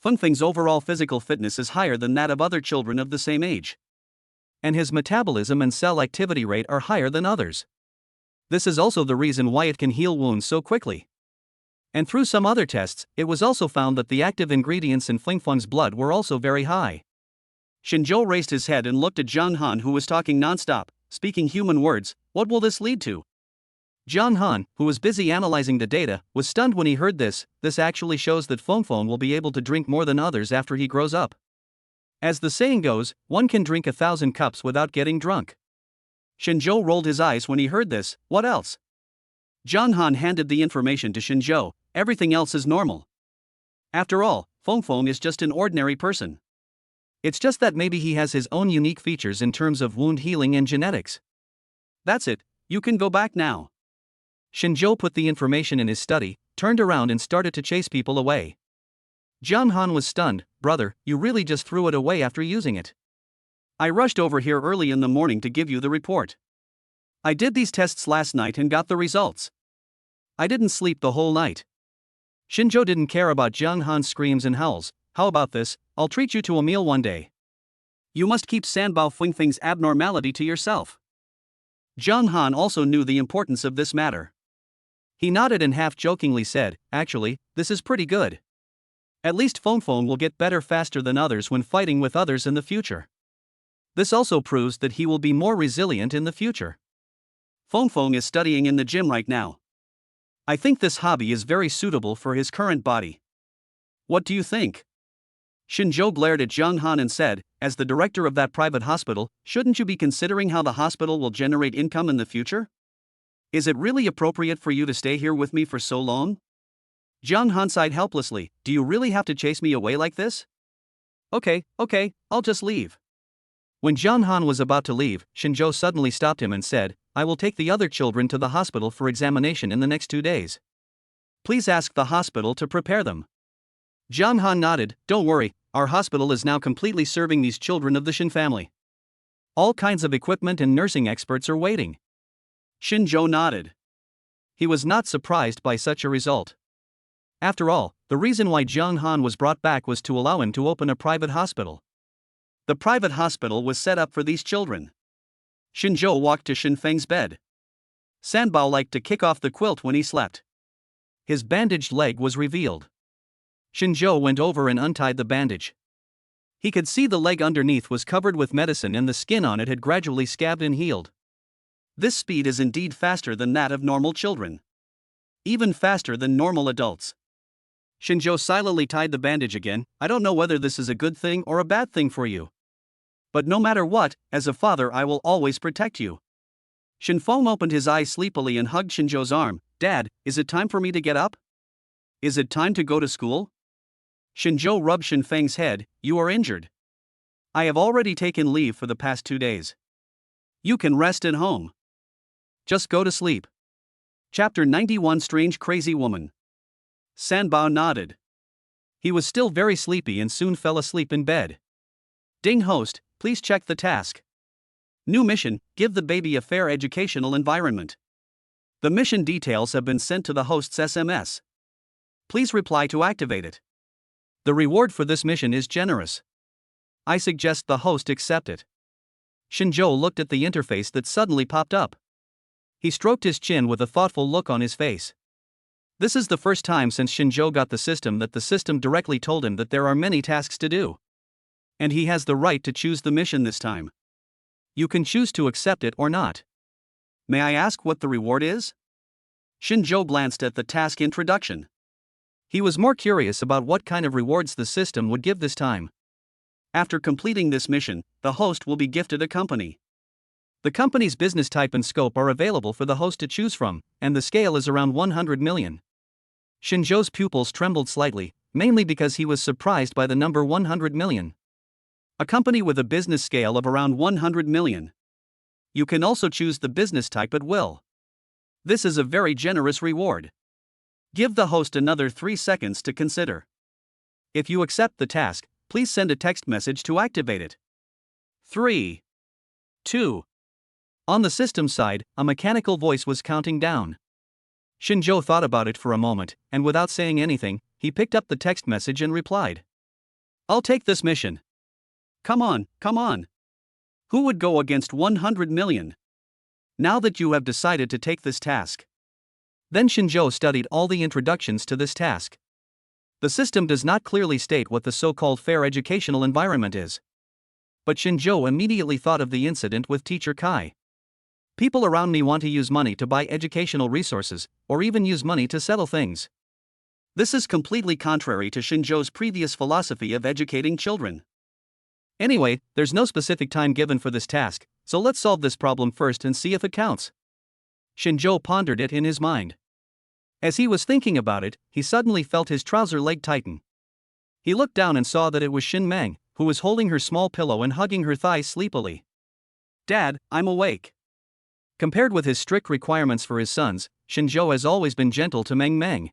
Fengfeng's overall physical fitness is higher than that of other children of the same age. And his metabolism and cell activity rate are higher than others. This is also the reason why it can heal wounds so quickly. And through some other tests, it was also found that the active ingredients in Fengfeng's blood were also very high. Xinzhou raised his head and looked at Jiang Han, who was talking non-stop, speaking human words. What will this lead to? Jiang Han, who was busy analyzing the data, was stunned when he heard this. This actually shows that Fengfeng will be able to drink more than others after he grows up. As the saying goes, one can drink 1,000 cups without getting drunk. Xinzhou rolled his eyes when he heard this. What else? Jiang Han handed the information to Xinzhou. Everything else is normal. After all, Fengfeng is just an ordinary person. It's just that maybe he has his own unique features in terms of wound healing and genetics. That's it, you can go back now. Xinzhou put the information in his study, turned around and started to chase people away. Jiang Han was stunned. "Brother, you really just threw it away after using it?" "I rushed over here early in the morning to give you the report. I did these tests last night and got the results. I didn't sleep the whole night." Xinzhou didn't care about Jiang Han's screams and howls. "How about this? I'll treat you to a meal one day." "You must keep Sanbao Fengfeng's abnormality to yourself." Jiang Han also knew the importance of this matter. He nodded and half-jokingly said, "Actually, this is pretty good. At least Fengfeng will get better faster than others when fighting with others in the future. This also proves that he will be more resilient in the future." Fengfeng is studying in the gym right now. I think this hobby is very suitable for his current body. What do you think? Xinzhou glared at Jiang Han and said, "As the director of that private hospital, shouldn't you be considering how the hospital will generate income in the future? Is it really appropriate for you to stay here with me for so long?" Jiang Han sighed helplessly. "Do you really have to chase me away like this?" Okay, I'll just leave." When Jiang Han was about to leave, Xinzhou suddenly stopped him and said, "I will take the other children to the hospital for examination in the next 2 days. Please ask the hospital to prepare them." Jiang Han nodded. "Don't worry, our hospital is now completely serving these children of the Shin family. All kinds of equipment and nursing experts are waiting." Xinzhou nodded. He was not surprised by such a result. After all, the reason why Jiang Han was brought back was to allow him to open a private hospital. The private hospital was set up for these children. Shinzhou walked to Shinfeng's bed. Sanbao liked to kick off the quilt when he slept. His bandaged leg was revealed. Shinzhou went over and untied the bandage. He could see the leg underneath was covered with medicine and the skin on it had gradually scabbed and healed. This speed is indeed faster than that of normal children. Even faster than normal adults. Shinzhou silently tied the bandage again. I don't know whether this is a good thing or a bad thing for you. But no matter what, as a father I will always protect you. Shinfeng opened his eyes sleepily and hugged Shinzhou's arm. Dad, is it time for me to get up? Is it time to go to school? Shinzhou rubbed Shinfeng's head. You are injured. I have already taken leave for the past 2 days. You can rest at home. Just go to sleep. Chapter 91 Strange Crazy Woman. Sanbao nodded. He was still very sleepy and soon fell asleep in bed. Ding host, please check the task. New mission, give the baby a fair educational environment. The mission details have been sent to the host's SMS. Please reply to activate it. The reward for this mission is generous. I suggest the host accept it. Shinzhou looked at the interface that suddenly popped up. He stroked his chin with a thoughtful look on his face. This is the first time since Shinzhou got the system that the system directly told him that there are many tasks to do. And he has the right to choose the mission this time. You can choose to accept it or not. May I ask what the reward is? Shinzhou glanced at the task introduction. He was more curious about what kind of rewards the system would give this time. After completing this mission, the host will be gifted a company. The company's business type and scope are available for the host to choose from, and the scale is around 100 million. Shinzhou's pupils trembled slightly, mainly because he was surprised by the number 100 million. A company with a business scale of around 100 million. You can also choose the business type at will. This is a very generous reward. Give the host another 3 seconds to consider. If you accept the task, please send a text message to activate it. 3, 2. On the system side, a mechanical voice was counting down. Shinzhou thought about it for a moment, and without saying anything, he picked up the text message and replied. I'll take this mission. Come on, come on. Who would go against 100 million? Now that you have decided to take this task. Then Shinzhou studied all the introductions to this task. The system does not clearly state what the so-called fair educational environment is. But Shinzhou immediately thought of the incident with teacher Kai. People around me want to use money to buy educational resources, or even use money to settle things. This is completely contrary to Shinzhou's previous philosophy of educating children. Anyway, there's no specific time given for this task, so let's solve this problem first and see if it counts. Shinzhou pondered it in his mind. As he was thinking about it, he suddenly felt his trouser leg tighten. He looked down and saw that it was Shin Meng, who was holding her small pillow and hugging her thighs sleepily. Dad, I'm awake. Compared with his strict requirements for his sons, Shinzhou has always been gentle to Meng Meng.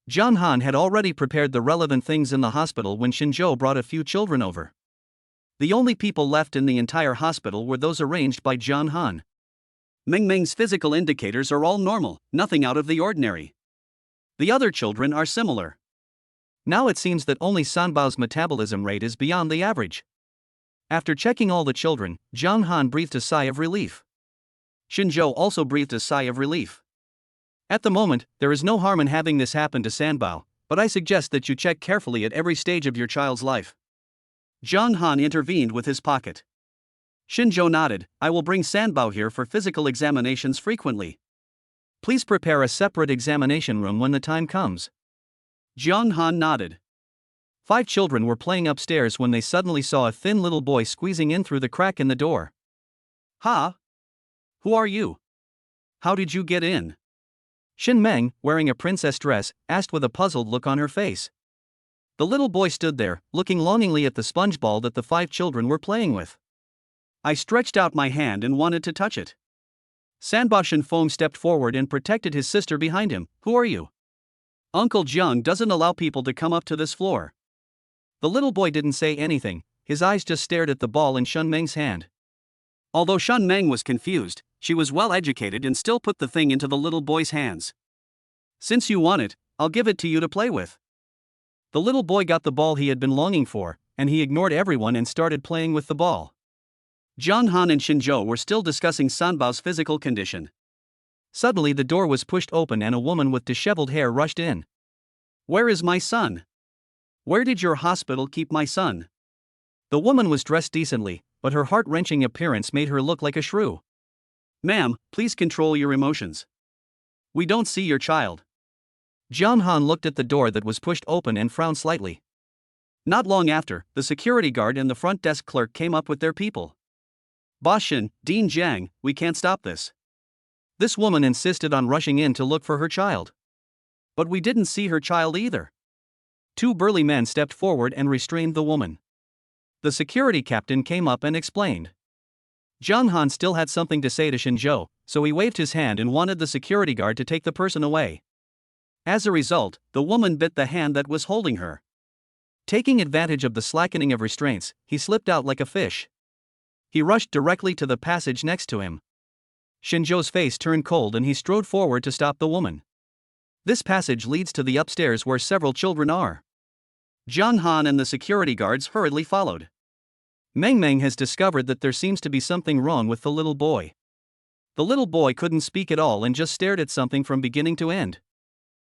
John Han had already prepared the relevant things in the hospital when Shinzhou brought a few children over. The only people left in the entire hospital were those arranged by John Han. Meng Meng's physical indicators are all normal, nothing out of the ordinary. The other children are similar. Now it seems that only Sanbao's metabolism rate is beyond the average. After checking all the children, John Han breathed a sigh of relief. Shinzhou also breathed a sigh of relief. At the moment, there is no harm in having this happen to Sanbao, but I suggest that you check carefully at every stage of your child's life. John Han intervened with his pocket. Shinzhou nodded. I will bring Sanbao here for physical examinations frequently. Please prepare a separate examination room when the time comes. John Han nodded. 5 children were playing upstairs when they suddenly saw a thin little boy squeezing in through the crack in the door. Ha! Who are you? How did you get in? Shin Meng, wearing a princess dress, asked with a puzzled look on her face. The little boy stood there, looking longingly at the sponge ball that the 5 children were playing with. I stretched out my hand and wanted to touch it. Sanbao Shinfeng stepped forward and protected his sister behind him. Who are you? Uncle Jiang doesn't allow people to come up to this floor. The little boy didn't say anything, his eyes just stared at the ball in Shun Meng's hand. Although Shun Meng was confused, she was well educated and still put the thing into the little boy's hands. Since you want it, I'll give it to you to play with. The little boy got the ball he had been longing for, and he ignored everyone and started playing with the ball. Jiang Han and Shinzhou were still discussing Sanbao's physical condition. Suddenly the door was pushed open and a woman with disheveled hair rushed in. "Where is my son? Where did your hospital keep my son?" The woman was dressed decently, but her heart-wrenching appearance made her look like a shrew. "Ma'am, please control your emotions. We don't see your child." Jiang Han looked at the door that was pushed open and frowned slightly. Not long after, the security guard and the front desk clerk came up with their people. "Boss Shin, Dean Jiang, we can't stop this." This woman insisted on rushing in to look for her child. "But we didn't see her child either." Two burly men stepped forward and restrained the woman. The security captain came up and explained. Jiang Han still had something to say to Shinzhou, so he waved his hand and wanted the security guard to take the person away. As a result, the woman bit the hand that was holding her. Taking advantage of the slackening of restraints, he slipped out like a fish. He rushed directly to the passage next to him. Shinzhou's face turned cold and he strode forward to stop the woman. This passage leads to the upstairs where several children are. Jiang Han and the security guards hurriedly followed. Meng Meng has discovered that there seems to be something wrong with the little boy. The little boy couldn't speak at all and just stared at something from beginning to end.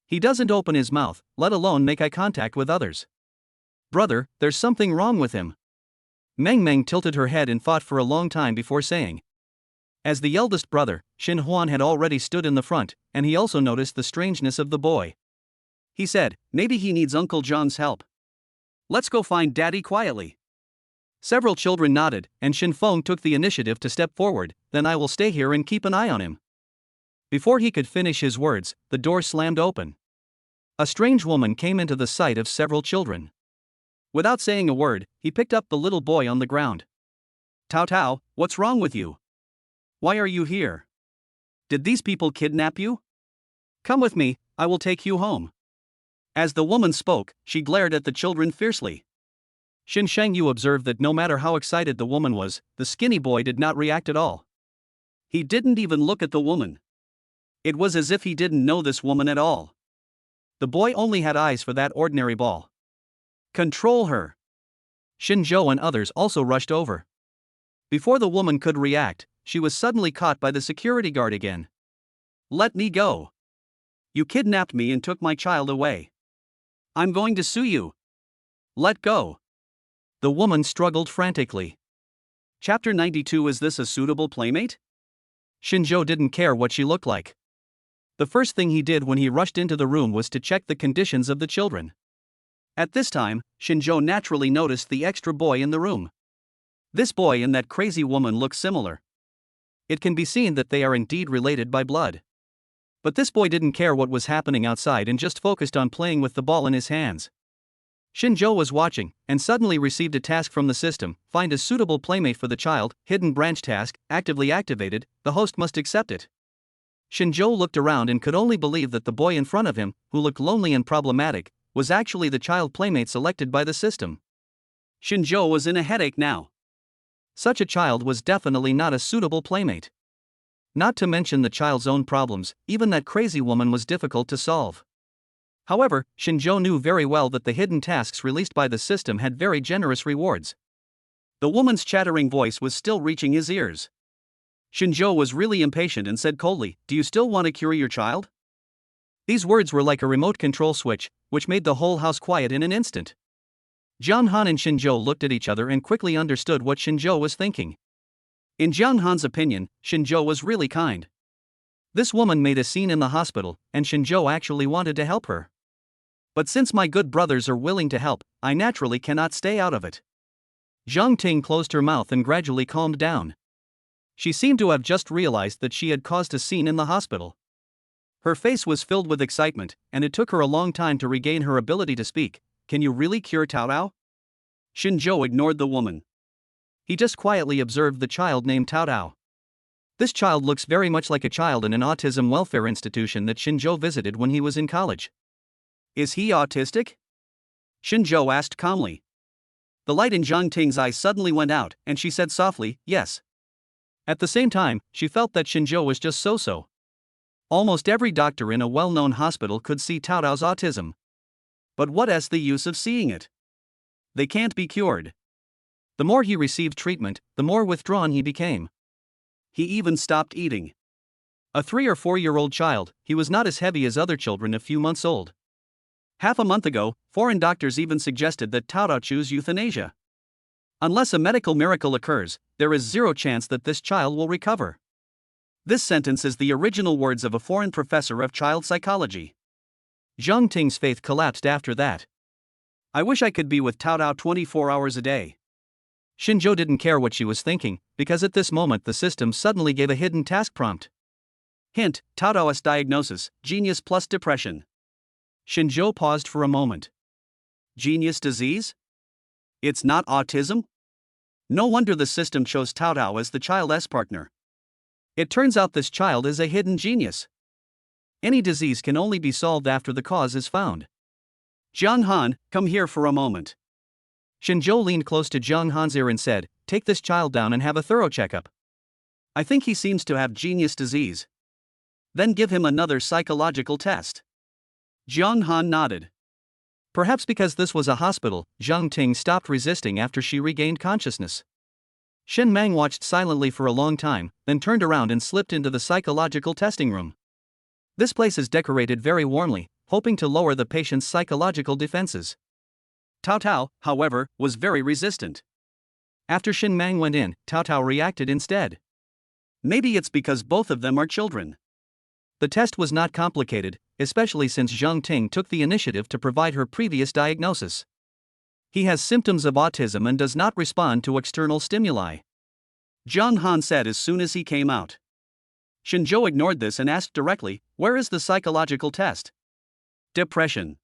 He doesn't open his mouth, let alone make eye contact with others. "Brother, there's something wrong with him." Meng Meng tilted her head and thought for a long time before saying. As the eldest brother, Shin Huan had already stood in the front, and he also noticed the strangeness of the boy. He said, "Maybe he needs Uncle John's help. Let's go find Daddy quietly." Several children nodded, and Shin Feng took the initiative to step forward. "Then I will stay here and keep an eye on him." Before he could finish his words, the door slammed open. A strange woman came into the sight of several children. Without saying a word, he picked up the little boy on the ground. "Tao Tao, what's wrong with you? Why are you here? Did these people kidnap you? Come with me, I will take you home." As the woman spoke, she glared at the children fiercely. Shin Shangyu observed that no matter how excited the woman was, the skinny boy did not react at all. He didn't even look at the woman. It was as if he didn't know this woman at all. The boy only had eyes for that ordinary ball. "Control her." Shinzhou and others also rushed over. Before the woman could react, she was suddenly caught by the security guard again. "Let me go. You kidnapped me and took my child away. I'm going to sue you. Let go." The woman struggled frantically. Chapter 92. Is this a suitable playmate? Shinzhou didn't care what she looked like. The first thing he did when he rushed into the room was to check the conditions of the children. At this time, Shinzhou naturally noticed the extra boy in the room. This boy and that crazy woman look similar. It can be seen that they are indeed related by blood. But this boy didn't care what was happening outside and just focused on playing with the ball in his hands. Shinzhou was watching, and suddenly received a task from the system: find a suitable playmate for the child. Hidden branch task, actively activated, the host must accept it. Shinzhou looked around and could only believe that the boy in front of him, who looked lonely and problematic, was actually the child playmate selected by the system. Shinzhou was in a headache now. Such a child was definitely not a suitable playmate. Not to mention the child's own problems, even that crazy woman was difficult to solve. However, Shinzhou knew very well that the hidden tasks released by the system had very generous rewards. The woman's chattering voice was still reaching his ears. Shinzhou was really impatient and said coldly, "Do you still want to cure your child?" These words were like a remote control switch, which made the whole house quiet in an instant. Jiang Han and Shinzhou looked at each other and quickly understood what Shinzhou was thinking. In Jiang Han's opinion, Shinzhou was really kind. This woman made a scene in the hospital, and Shinzhou actually wanted to help her. But since my good brothers are willing to help, I naturally cannot stay out of it. Zhang Ting closed her mouth and gradually calmed down. She seemed to have just realized that she had caused a scene in the hospital. Her face was filled with excitement, and it took her a long time to regain her ability to speak. "Can you really cure Tao Tao?" Shinzhou ignored the woman. He just quietly observed the child named Tao Tao. This child looks very much like a child in an autism welfare institution that Shinzhou visited when he was in college. "Is he autistic?" Shinzhou asked calmly. The light in Zhang Ting's eyes suddenly went out, and she said softly, "Yes." At the same time, she felt that Shinzhou was just so-so. Almost every doctor in a well-known hospital could see Tao Tao's autism. But what is the use of seeing it? They can't be cured. The more he received treatment, the more withdrawn he became. He even stopped eating. A 3 or 4-year-old child, he was not as heavy as other children a few months old. Half a month ago, foreign doctors even suggested that Cao Cao choose euthanasia. Unless a medical miracle occurs, there is zero chance that this child will recover. This sentence is the original words of a foreign professor of child psychology. Zhang Ting's faith collapsed after that. I wish I could be with Cao Cao 24 hours a day. Xinzhou didn't care what she was thinking, because at this moment the system suddenly gave a hidden task prompt. Hint, Cao Cao's diagnosis, genius plus depression. Xinzhou paused for a moment. Genius disease? It's not autism? No wonder the system chose Cao Cao as the child's partner. It turns out this child is a hidden genius. Any disease can only be solved after the cause is found. Zhang Han, come here for a moment. Xinzhou leaned close to Zhang Han's ear and said, "Take this child down and have a thorough checkup. I think he seems to have genius disease. Then give him another psychological test." Zhang Han nodded. Perhaps because this was a hospital, Zhang Ting stopped resisting after she regained consciousness. Shen Mang watched silently for a long time, then turned around and slipped into the psychological testing room. This place is decorated very warmly, hoping to lower the patient's psychological defenses. Cao Cao, however, was very resistant. After Shen Mang went in, Cao Cao reacted instead. Maybe it's because both of them are children. The test was not complicated, especially since Zhang Ting took the initiative to provide her previous diagnosis. He has symptoms of autism and does not respond to external stimuli. Zhang Han said as soon as he came out. Xinzhou ignored this and asked directly, "Where is the psychological test?" Depression.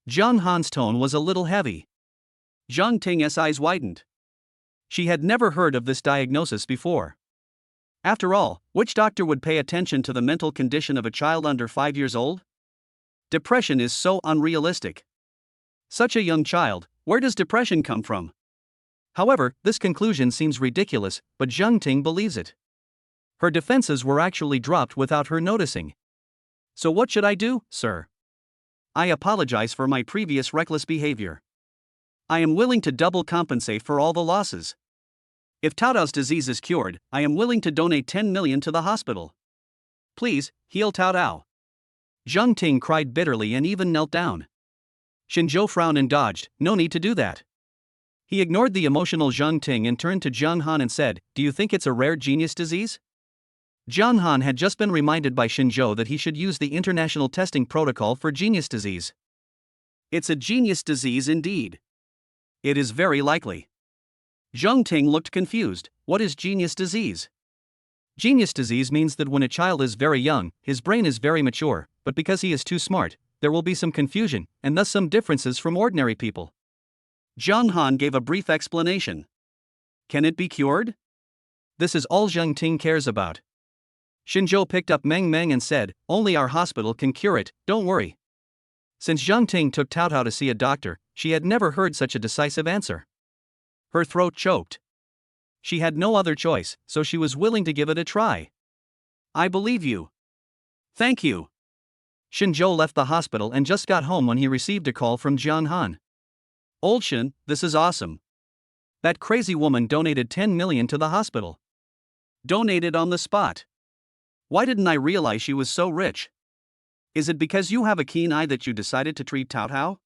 Zhang Han's tone was a little heavy. Zhang Ting's eyes widened. She had never heard of this diagnosis before. After all, which doctor would pay attention to the mental condition of a child under 5 years old? Depression is so unrealistic. Such a young child, where does depression come from? However, this conclusion seems ridiculous, but Zhang Ting believes it. Her defenses were actually dropped without her noticing. So what should I do, sir? I apologize for my previous reckless behavior. I am willing to double compensate for all the losses. If Cao Cao's disease is cured, I am willing to donate 10 million to the hospital. Please, heal Cao Cao. Zhang Ting cried bitterly and even knelt down. Xinzhou frowned and dodged, "No need to do that." He ignored the emotional Zhang Ting and turned to Zhang Han and said, "Do you think it's a rare genius disease?" Zhang Han had just been reminded by Xinzhou that he should use the international testing protocol for genius disease. It's a genius disease indeed. It is very likely. Zhang Ting looked confused. What is genius disease? Genius disease means that when a child is very young, his brain is very mature, but because he is too smart, there will be some confusion, and thus some differences from ordinary people. Zhang Han gave a brief explanation. Can it be cured? This is all Zhang Ting cares about. Xinzhou picked up Meng Meng and said, "Only our hospital can cure it, don't worry." Since Zhang Ting took Cao Cao to see a doctor, she had never heard such a decisive answer. Her throat choked. She had no other choice, so she was willing to give it a try. I believe you. Thank you. Xinzhou left the hospital and just got home when he received a call from Zhang Han. Old Shen, this is awesome. That crazy woman donated 10 million to the hospital. Donated on the spot. Why didn't I realize she was so rich? Is it because you have a keen eye that you decided to treat Cao Cao?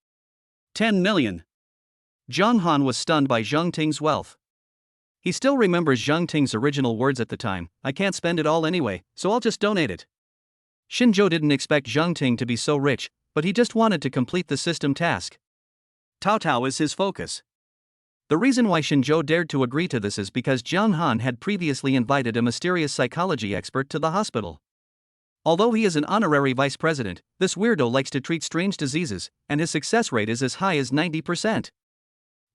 10 million. Zhang Han was stunned by Zhang Ting's wealth. He still remembers Zhang Ting's original words at the time, "I can't spend it all anyway, so I'll just donate it." Xinzhou didn't expect Zhang Ting to be so rich, but he just wanted to complete the system task. Cao Cao is his focus. The reason why Xinzhou dared to agree to this is because Zhang Han had previously invited a mysterious psychology expert to the hospital. Although he is an honorary vice president, this weirdo likes to treat strange diseases, and his success rate is as high as 90%.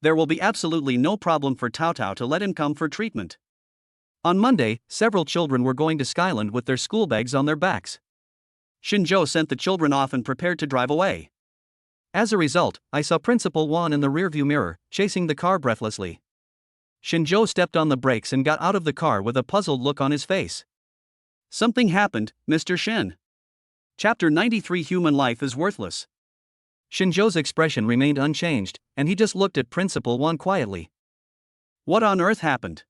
There will be absolutely no problem for Cao Cao to let him come for treatment. On Monday, several children were going to Skyland with their school bags on their backs. Xinzhou sent the children off and prepared to drive away. As a result, I saw Principal Wan in the rearview mirror, chasing the car breathlessly. Xinzhou stepped on the brakes and got out of the car with a puzzled look on his face. Something happened, Mr. Shen. Chapter 93 Human life is worthless. Shinjo's expression remained unchanged, and he just looked at Principal Wan quietly. What on earth happened?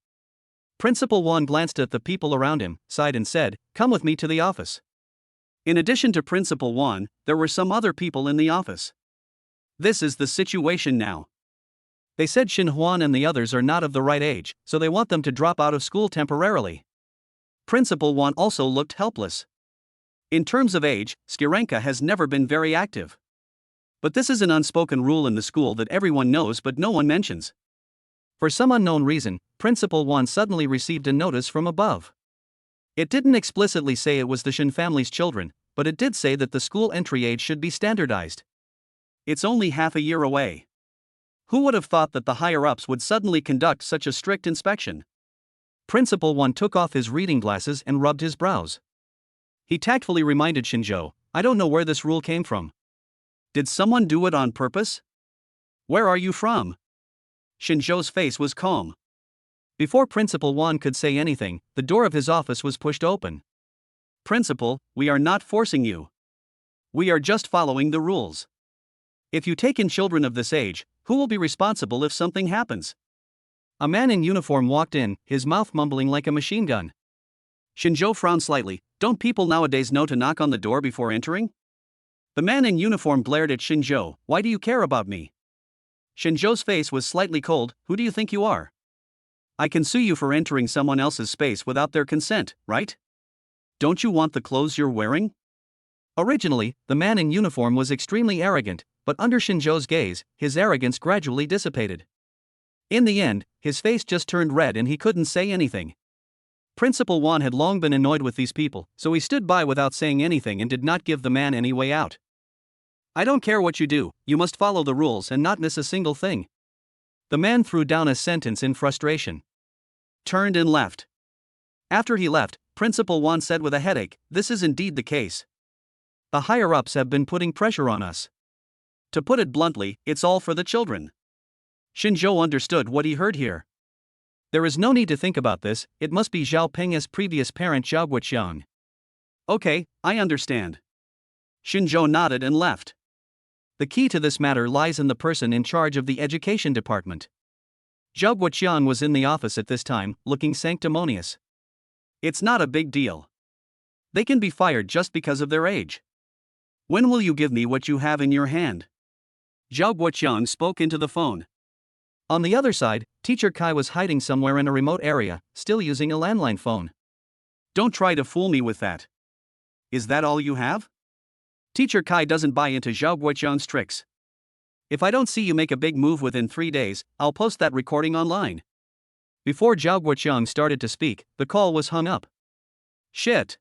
Principal Wan glanced at the people around him, sighed and said, "Come with me to the office." In addition to Principal Wan, there were some other people in the office. This is the situation now. They said Shin Huan and the others are not of the right age, so they want them to drop out of school temporarily. Principal Wan also looked helpless. In terms of age, Skirenka has never been very active. But this is an unspoken rule in the school that everyone knows but no one mentions. For some unknown reason, Principal Wan suddenly received a notice from above. It didn't explicitly say it was the Shin family's children, but it did say that the school entry age should be standardized. It's only half a year away. Who would have thought that the higher-ups would suddenly conduct such a strict inspection? Principal Wan took off his reading glasses and rubbed his brows. He tactfully reminded Shinjo, "I don't know where this rule came from." Did someone do it on purpose? Where are you from? Shinjo's face was calm. Before Principal Wan could say anything, the door of his office was pushed open. Principal, we are not forcing you. We are just following the rules. If you take in children of this age, who will be responsible if something happens? A man in uniform walked in, his mouth mumbling like a machine gun. Shinjo frowned slightly. Don't people nowadays know to knock on the door before entering? The man in uniform glared at Shinjo. Why do you care about me? Shinjo's face was slightly cold. Who do you think you are? I can sue you for entering someone else's space without their consent, right? Don't you want the clothes you're wearing? Originally, the man in uniform was extremely arrogant, but under Shinjo's gaze, his arrogance gradually dissipated. In the end, his face just turned red and he couldn't say anything. Principal Wan had long been annoyed with these people, so he stood by without saying anything and did not give the man any way out. I don't care what you do, you must follow the rules and not miss a single thing. The man threw down a sentence in frustration. Turned and left. After he left, Principal Wan said with a headache, "This is indeed the case. The higher-ups have been putting pressure on us. To put it bluntly, it's all for the children." Shinjo understood what he heard here. There is no need to think about this, it must be Zhao Peng's previous parent Zhao Guoqiang. Okay, I understand. Shinjo nodded and left. The key to this matter lies in the person in charge of the education department. Zhao Guoqiang was in the office at this time, looking sanctimonious. It's not a big deal. They can be fired just because of their age. When will you give me what you have in your hand? Zhao Guoqiang spoke into the phone. On the other side, Teacher Kai was hiding somewhere in a remote area, still using a landline phone. Don't try to fool me with that. Is that all you have? Teacher Kai doesn't buy into Zhao Guoqiang's tricks. If I don't see you make a big move within 3 days, I'll post that recording online. Before Zhao Guoqiang started to speak, the call was hung up. Shit.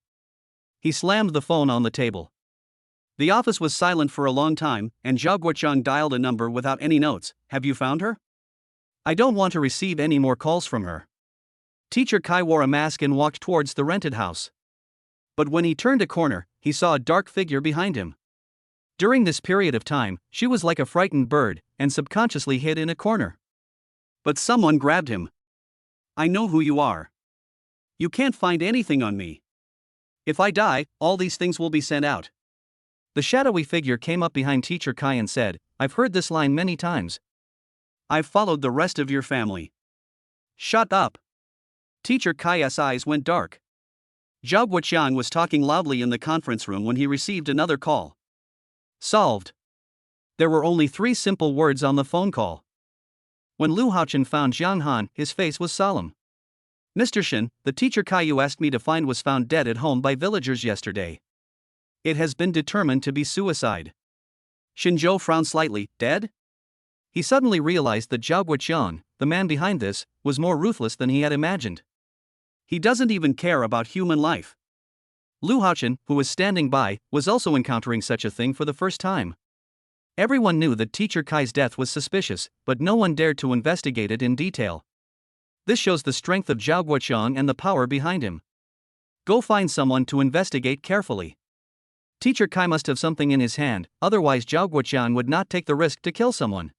He slammed the phone on the table. The office was silent for a long time, and Zhao Guoqiang dialed a number without any notes. Have you found her? I don't want to receive any more calls from her. Teacher Kai wore a mask and walked towards the rented house. But when he turned a corner, he saw a dark figure behind him. During this period of time, she was like a frightened bird, and subconsciously hid in a corner. But someone grabbed him. I know who you are. You can't find anything on me. If I die, all these things will be sent out. The shadowy figure came up behind Teacher Kai and said, I've heard this line many times. I've followed the rest of your family. Shut up. Teacher Kai's eyes went dark. Zhao Guoqiang was talking loudly in the conference room when he received another call. Solved. There were only 3 simple words on the phone call. When Lu Haochen found Jiang Han, his face was solemn. Mr. Shin, the teacher Kai you asked me to find was found dead at home by villagers yesterday. It has been determined to be suicide. Shinjo frowned slightly. Dead? He suddenly realized that Zhao Guoqiang, the man behind this, was more ruthless than he had imagined. He doesn't even care about human life. Lu Haochen, who was standing by, was also encountering such a thing for the first time. Everyone knew that Teacher Kai's death was suspicious, but no one dared to investigate it in detail. This shows the strength of Zhao Guoqiang and the power behind him. Go find someone to investigate carefully. Teacher Kai must have something in his hand, otherwise Zhao Guoqiang would not take the risk to kill someone.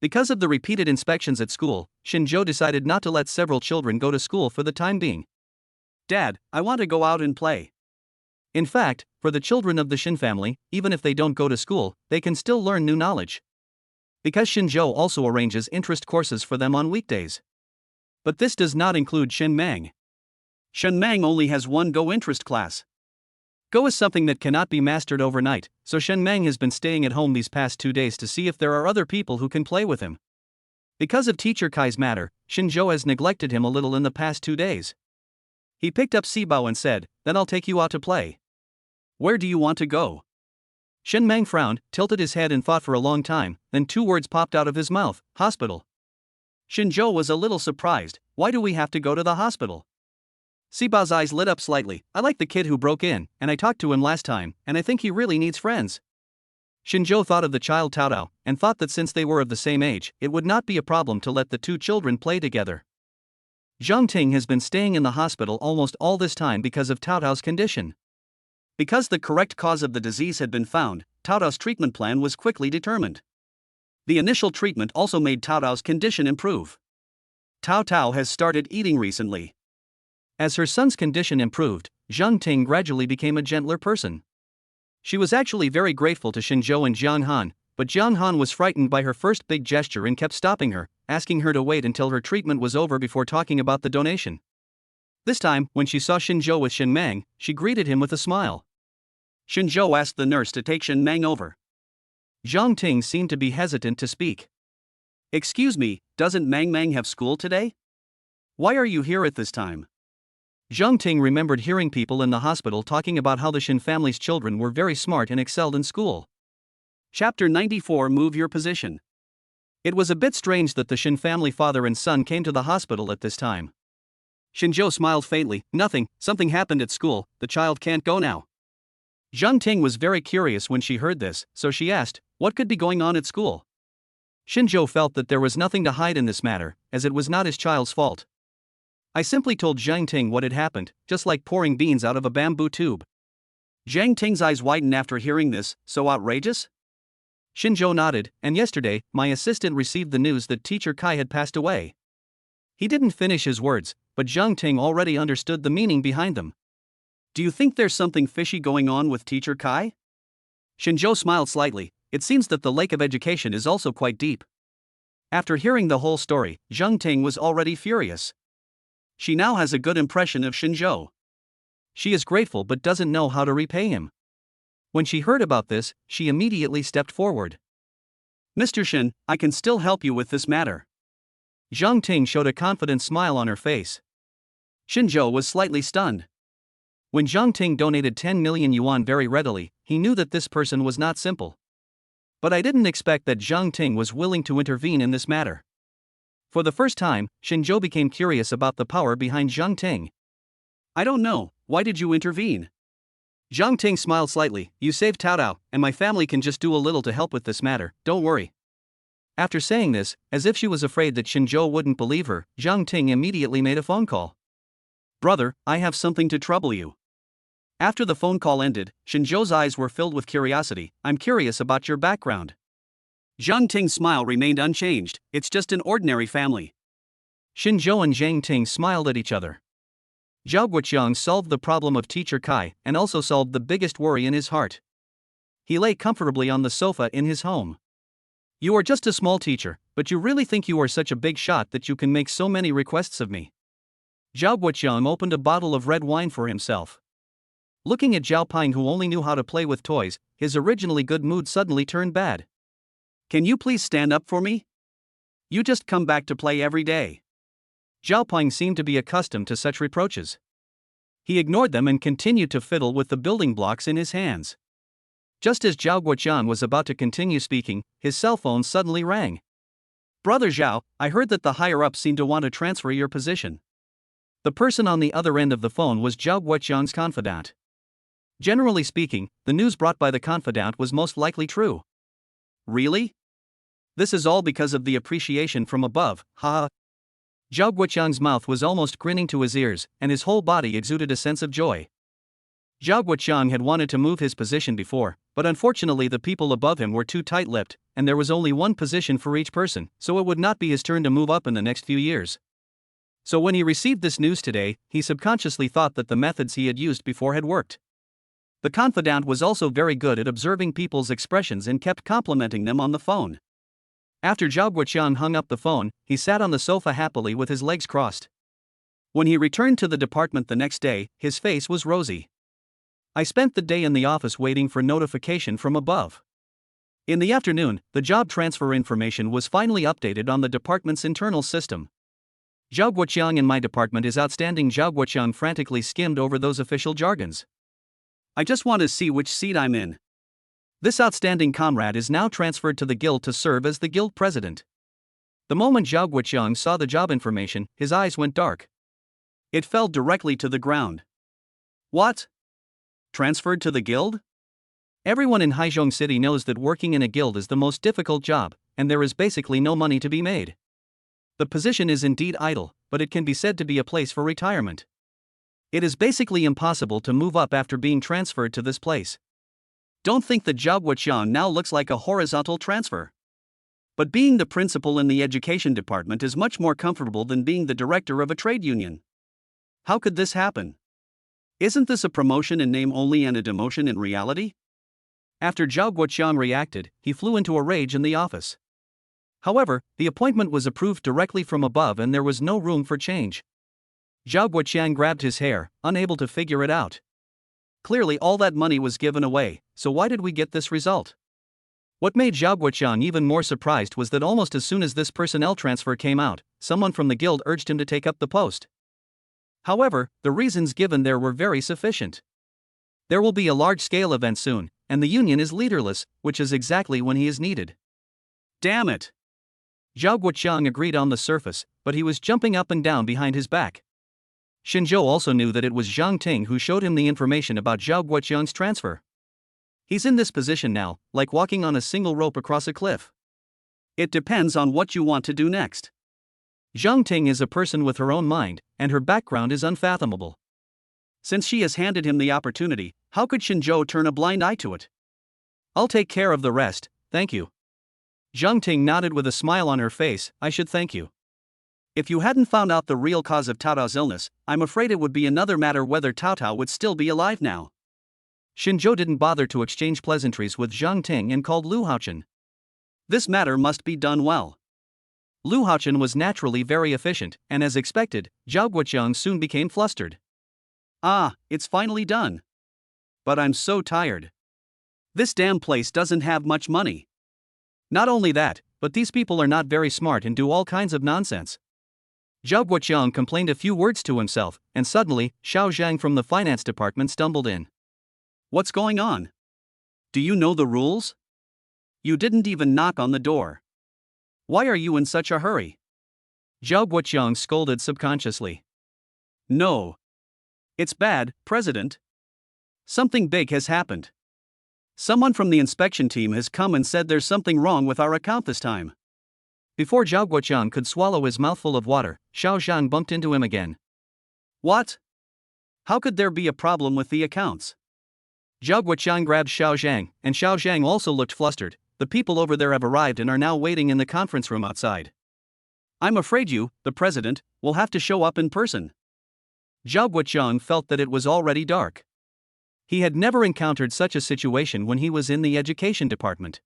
Because of the repeated inspections at school, Shinjo decided not to let several children go to school for the time being. Dad, I want to go out and play. In fact, for the children of the Shin family, even if they don't go to school, they can still learn new knowledge. Because Shinjo also arranges interest courses for them on weekdays. But this does not include Shin Mang. Shin Mang only has one Go interest class. Go is something that cannot be mastered overnight, so Shin Mang has been staying at home these past 2 days to see if there are other people who can play with him. Because of Teacher Kai's matter, Shinjo has neglected him a little in the past 2 days. He picked up Sibao and said, "Then I'll take you out to play." Where do you want to go? Shin Mang frowned, tilted his head and thought for a long time, then 2 words popped out of his mouth: hospital. Shinjo was a little surprised. Why do we have to go to the hospital? Sibao's eyes lit up slightly. I like the kid who broke in, and I talked to him last time, and I think he really needs friends. Shinjo thought of the child Taotao, and thought that since they were of the same age, it would not be a problem to let the 2 children play together. Zhang Ting has been staying in the hospital almost all this time because of Taotao's condition. Because the correct cause of the disease had been found, Taotao's treatment plan was quickly determined. The initial treatment also made Taotao's condition improve. Taotao has started eating recently. As her son's condition improved, Zhang Ting gradually became a gentler person. She was actually very grateful to Shinjo and Jiang Han, but Jiang Han was frightened by her first big gesture and kept stopping her, asking her to wait until her treatment was over before talking about the donation. This time, when she saw Shinjo with Shin Mang, she greeted him with a smile. Shinjo asked the nurse to take Shin Mang over. Zhang Ting seemed to be hesitant to speak. "Excuse me, doesn't Mang Mang have school today? Why are you here at this time?" Zhang Ting remembered hearing people in the hospital talking about how the Shin family's children were very smart and excelled in school. Chapter 94 Move Your Position. It was a bit strange that the Shin family father and son came to the hospital at this time. Shinjo smiled faintly. "Nothing, something happened at school, the child can't go now." Zhang Ting was very curious when she heard this, so she asked, what could be going on at school? Shinjo felt that there was nothing to hide in this matter, as it was not his child's fault. "I simply told Zhang Ting what had happened, just like pouring beans out of a bamboo tube." Zhang Ting's eyes widened after hearing this. "So outrageous?" Shinjo nodded, "And yesterday, my assistant received the news that Teacher Kai had passed away." He didn't finish his words, but Zhang Ting already understood the meaning behind them. "Do you think there's something fishy going on with Teacher Kai?" Shinjo smiled slightly. It seems that the lake of education is also quite deep. After hearing the whole story, Zhang Ting was already furious. She now has a good impression of Shinjo. She is grateful but doesn't know how to repay him. When she heard about this, she immediately stepped forward. "Mr. Shin, I can still help you with this matter." Zhang Ting showed a confident smile on her face. Shinjo was slightly stunned. When Zhang Ting donated 10 million yuan very readily, he knew that this person was not simple. But I didn't expect that Zhang Ting was willing to intervene in this matter. For the first time, Shinjo became curious about the power behind Zhang Ting. "I don't know, why did you intervene?" Zhang Ting smiled slightly. "You saved Taotao, and my family can just do a little to help with this matter, don't worry." After saying this, as if she was afraid that Shinjo wouldn't believe her, Zhang Ting immediately made a phone call. "Brother, I have something to trouble you." After the phone call ended, Shinjo's eyes were filled with curiosity. "I'm curious about your background." Zhang Ting's smile remained unchanged. "It's just an ordinary family." Shinjo and Zhang Ting smiled at each other. Zhao Guoqiang solved the problem of Teacher Kai and also solved the biggest worry in his heart. He lay comfortably on the sofa in his home. "You are just a small teacher, but you really think you are such a big shot that you can make so many requests of me." Zhao Guoqiang opened a bottle of red wine for himself. Looking at Zhao Ping, who only knew how to play with toys, his originally good mood suddenly turned bad. "Can you please stand up for me? You just come back to play every day." Zhao Ping seemed to be accustomed to such reproaches. He ignored them and continued to fiddle with the building blocks in his hands. Just as Zhao Guoqiang was about to continue speaking, his cell phone suddenly rang. "Brother Zhao, I heard that the higher-ups seem to want to transfer your position." The person on the other end of the phone was Zhao Guoqiang's confidant. Generally speaking, the news brought by the confidant was most likely true. "Really? This is all because of the appreciation from above, haha." Zhao Guoqiang's mouth was almost grinning to his ears, and his whole body exuded a sense of joy. Zhao Guoqiang had wanted to move his position before, but unfortunately the people above him were too tight-lipped, and there was only one position for each person, so it would not be his turn to move up in the next few years. So when he received this news today, he subconsciously thought that the methods he had used before had worked. The confidant was also very good at observing people's expressions and kept complimenting them on the phone. After Zhao Guoqiang hung up the phone, he sat on the sofa happily with his legs crossed. When he returned to the department the next day, his face was rosy. I spent the day in the office waiting for notification from above. In the afternoon, the job transfer information was finally updated on the department's internal system. Zhao Guoqiang in my department is outstanding. Zhao Guoqiang frantically skimmed over those official jargons. I just want to see which seat I'm in. This outstanding comrade is now transferred to the guild to serve as the guild president. The moment Zhao Guoqiang saw the job information, his eyes went dark. It fell directly to the ground. What? Transferred to the guild? Everyone in Haizhong City knows that working in a guild is the most difficult job, and there is basically no money to be made. The position is indeed idle, but it can be said to be a place for retirement. It is basically impossible to move up after being transferred to this place. Don't think that Zhao Guoqiang now looks like a horizontal transfer. But being the principal in the education department is much more comfortable than being the director of a trade union. How could this happen? Isn't this a promotion in name only and a demotion in reality? After Zhao Guoqiang reacted, he flew into a rage in the office. However, the appointment was approved directly from above and there was no room for change. Zhao Guoqiang grabbed his hair, unable to figure it out. Clearly all that money was given away, so why did we get this result? What made Zhao Guoqiang even more surprised was that almost as soon as this personnel transfer came out, someone from the guild urged him to take up the post. However, the reasons given there were very sufficient. There will be a large-scale event soon, and the union is leaderless, which is exactly when he is needed. Damn it! Zhao Guoqiang agreed on the surface, but he was jumping up and down behind his back. Xinzhou also knew that it was Zhang Ting who showed him the information about Zhao Guoqiang's transfer. He's in this position now, like walking on a single rope across a cliff. It depends on what you want to do next. Zhang Ting is a person with her own mind, and her background is unfathomable. Since she has handed him the opportunity, how could Xinzhou turn a blind eye to it? I'll take care of the rest, thank you. Zhang Ting nodded with a smile on her face. I should thank you. If you hadn't found out the real cause of Tao Tao's illness, I'm afraid it would be another matter whether Tao Tao would still be alive now. Xinzhou didn't bother to exchange pleasantries with Zhang Ting and called Lu Haochen. This matter must be done well. Lu Haochen was naturally very efficient, and as expected, Zhao Guoqiang soon became flustered. Ah, it's finally done. But I'm so tired. This damn place doesn't have much money. Not only that, but these people are not very smart and do all kinds of nonsense. Zhao Guoqiang complained a few words to himself, and suddenly, Xiao Zhang from the finance department stumbled in. What's going on? Do you know the rules? You didn't even knock on the door. Why are you in such a hurry? Zhao Guoqiang scolded subconsciously. No. It's bad, President. Something big has happened. Someone from the inspection team has come and said there's something wrong with our account this time. Before Zhao Guoqiang could swallow his mouthful of water, Xiao Zhang bumped into him again. What? How could there be a problem with the accounts? Zhao Guoqiang grabbed Xiao Zhang, and Xiao Zhang also looked flustered. The people over there have arrived and are now waiting in the conference room outside. I'm afraid you, the president, will have to show up in person. Zhao Guoqiang felt that it was already dark. He had never encountered such a situation when he was in the education department.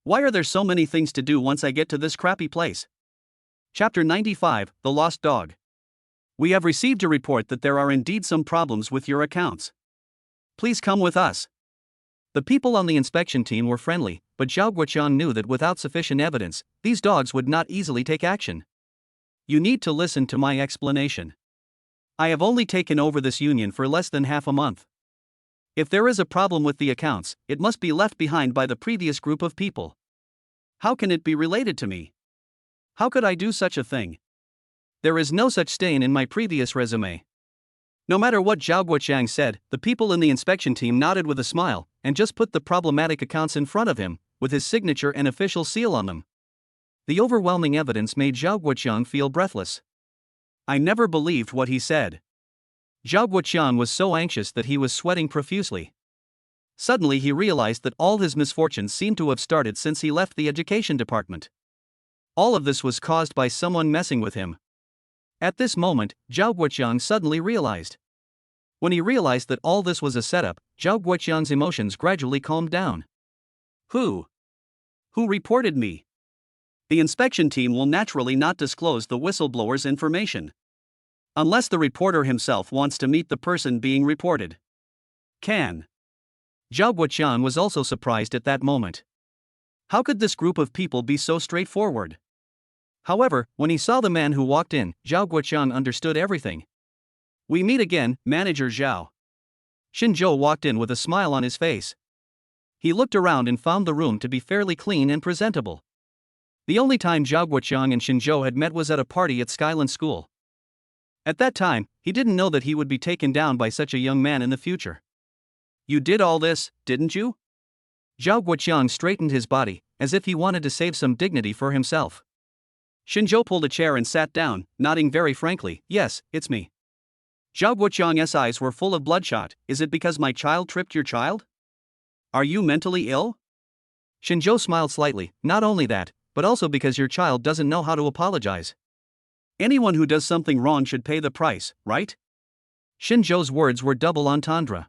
Why are there so many things to do once I get to this crappy place? Chapter 95, The Lost Dog. We have received a report that there are indeed some problems with your accounts. Please come with us. The people on the inspection team were friendly, but Zhao Guoqiang knew that without sufficient evidence, these dogs would not easily take action. You need to listen to my explanation. I have only taken over this union for less than half a month. If there is a problem with the accounts, it must be left behind by the previous group of people. How can it be related to me? How could I do such a thing? There is no such stain in my previous resume. No matter what Zhao Guoqiang said, the people in the inspection team nodded with a smile, and just put the problematic accounts in front of him, with his signature and official seal on them. The overwhelming evidence made Zhao Guoqiang feel breathless. I never believed what he said. Zhao Guoqiang was so anxious that he was sweating profusely. Suddenly he realized that all his misfortunes seemed to have started since he left the education department. All of this was caused by someone messing with him. At this moment, Zhao Guoqiang suddenly realized. When he realized that all this was a setup, Zhao Guoqiang's emotions gradually calmed down. Who reported me? The inspection team will naturally not disclose the whistleblower's information. Unless the reporter himself wants to meet the person being reported. Zhao Guoqiang was also surprised at that moment. How could this group of people be so straightforward? However, when he saw the man who walked in, Zhao Guoqiang understood everything. We meet again, Manager Zhao. Xinzhou walked in with a smile on his face. He looked around and found the room to be fairly clean and presentable. The only time Zhao Guoqiang and Xinzhou had met was at a party at Skyland School. At that time, he didn't know that he would be taken down by such a young man in the future. You did all this, didn't you? Zhao Guoqiang straightened his body, as if he wanted to save some dignity for himself. Xinzhou pulled a chair and sat down, nodding very frankly, yes, it's me. Zhao Guoqiang's eyes were full of bloodshot. Is it because my child tripped your child? Are you mentally ill? Xinzhou smiled slightly. Not only that, but also because your child doesn't know how to apologize. Anyone who does something wrong should pay the price, right? Xinzhou's words were double entendre.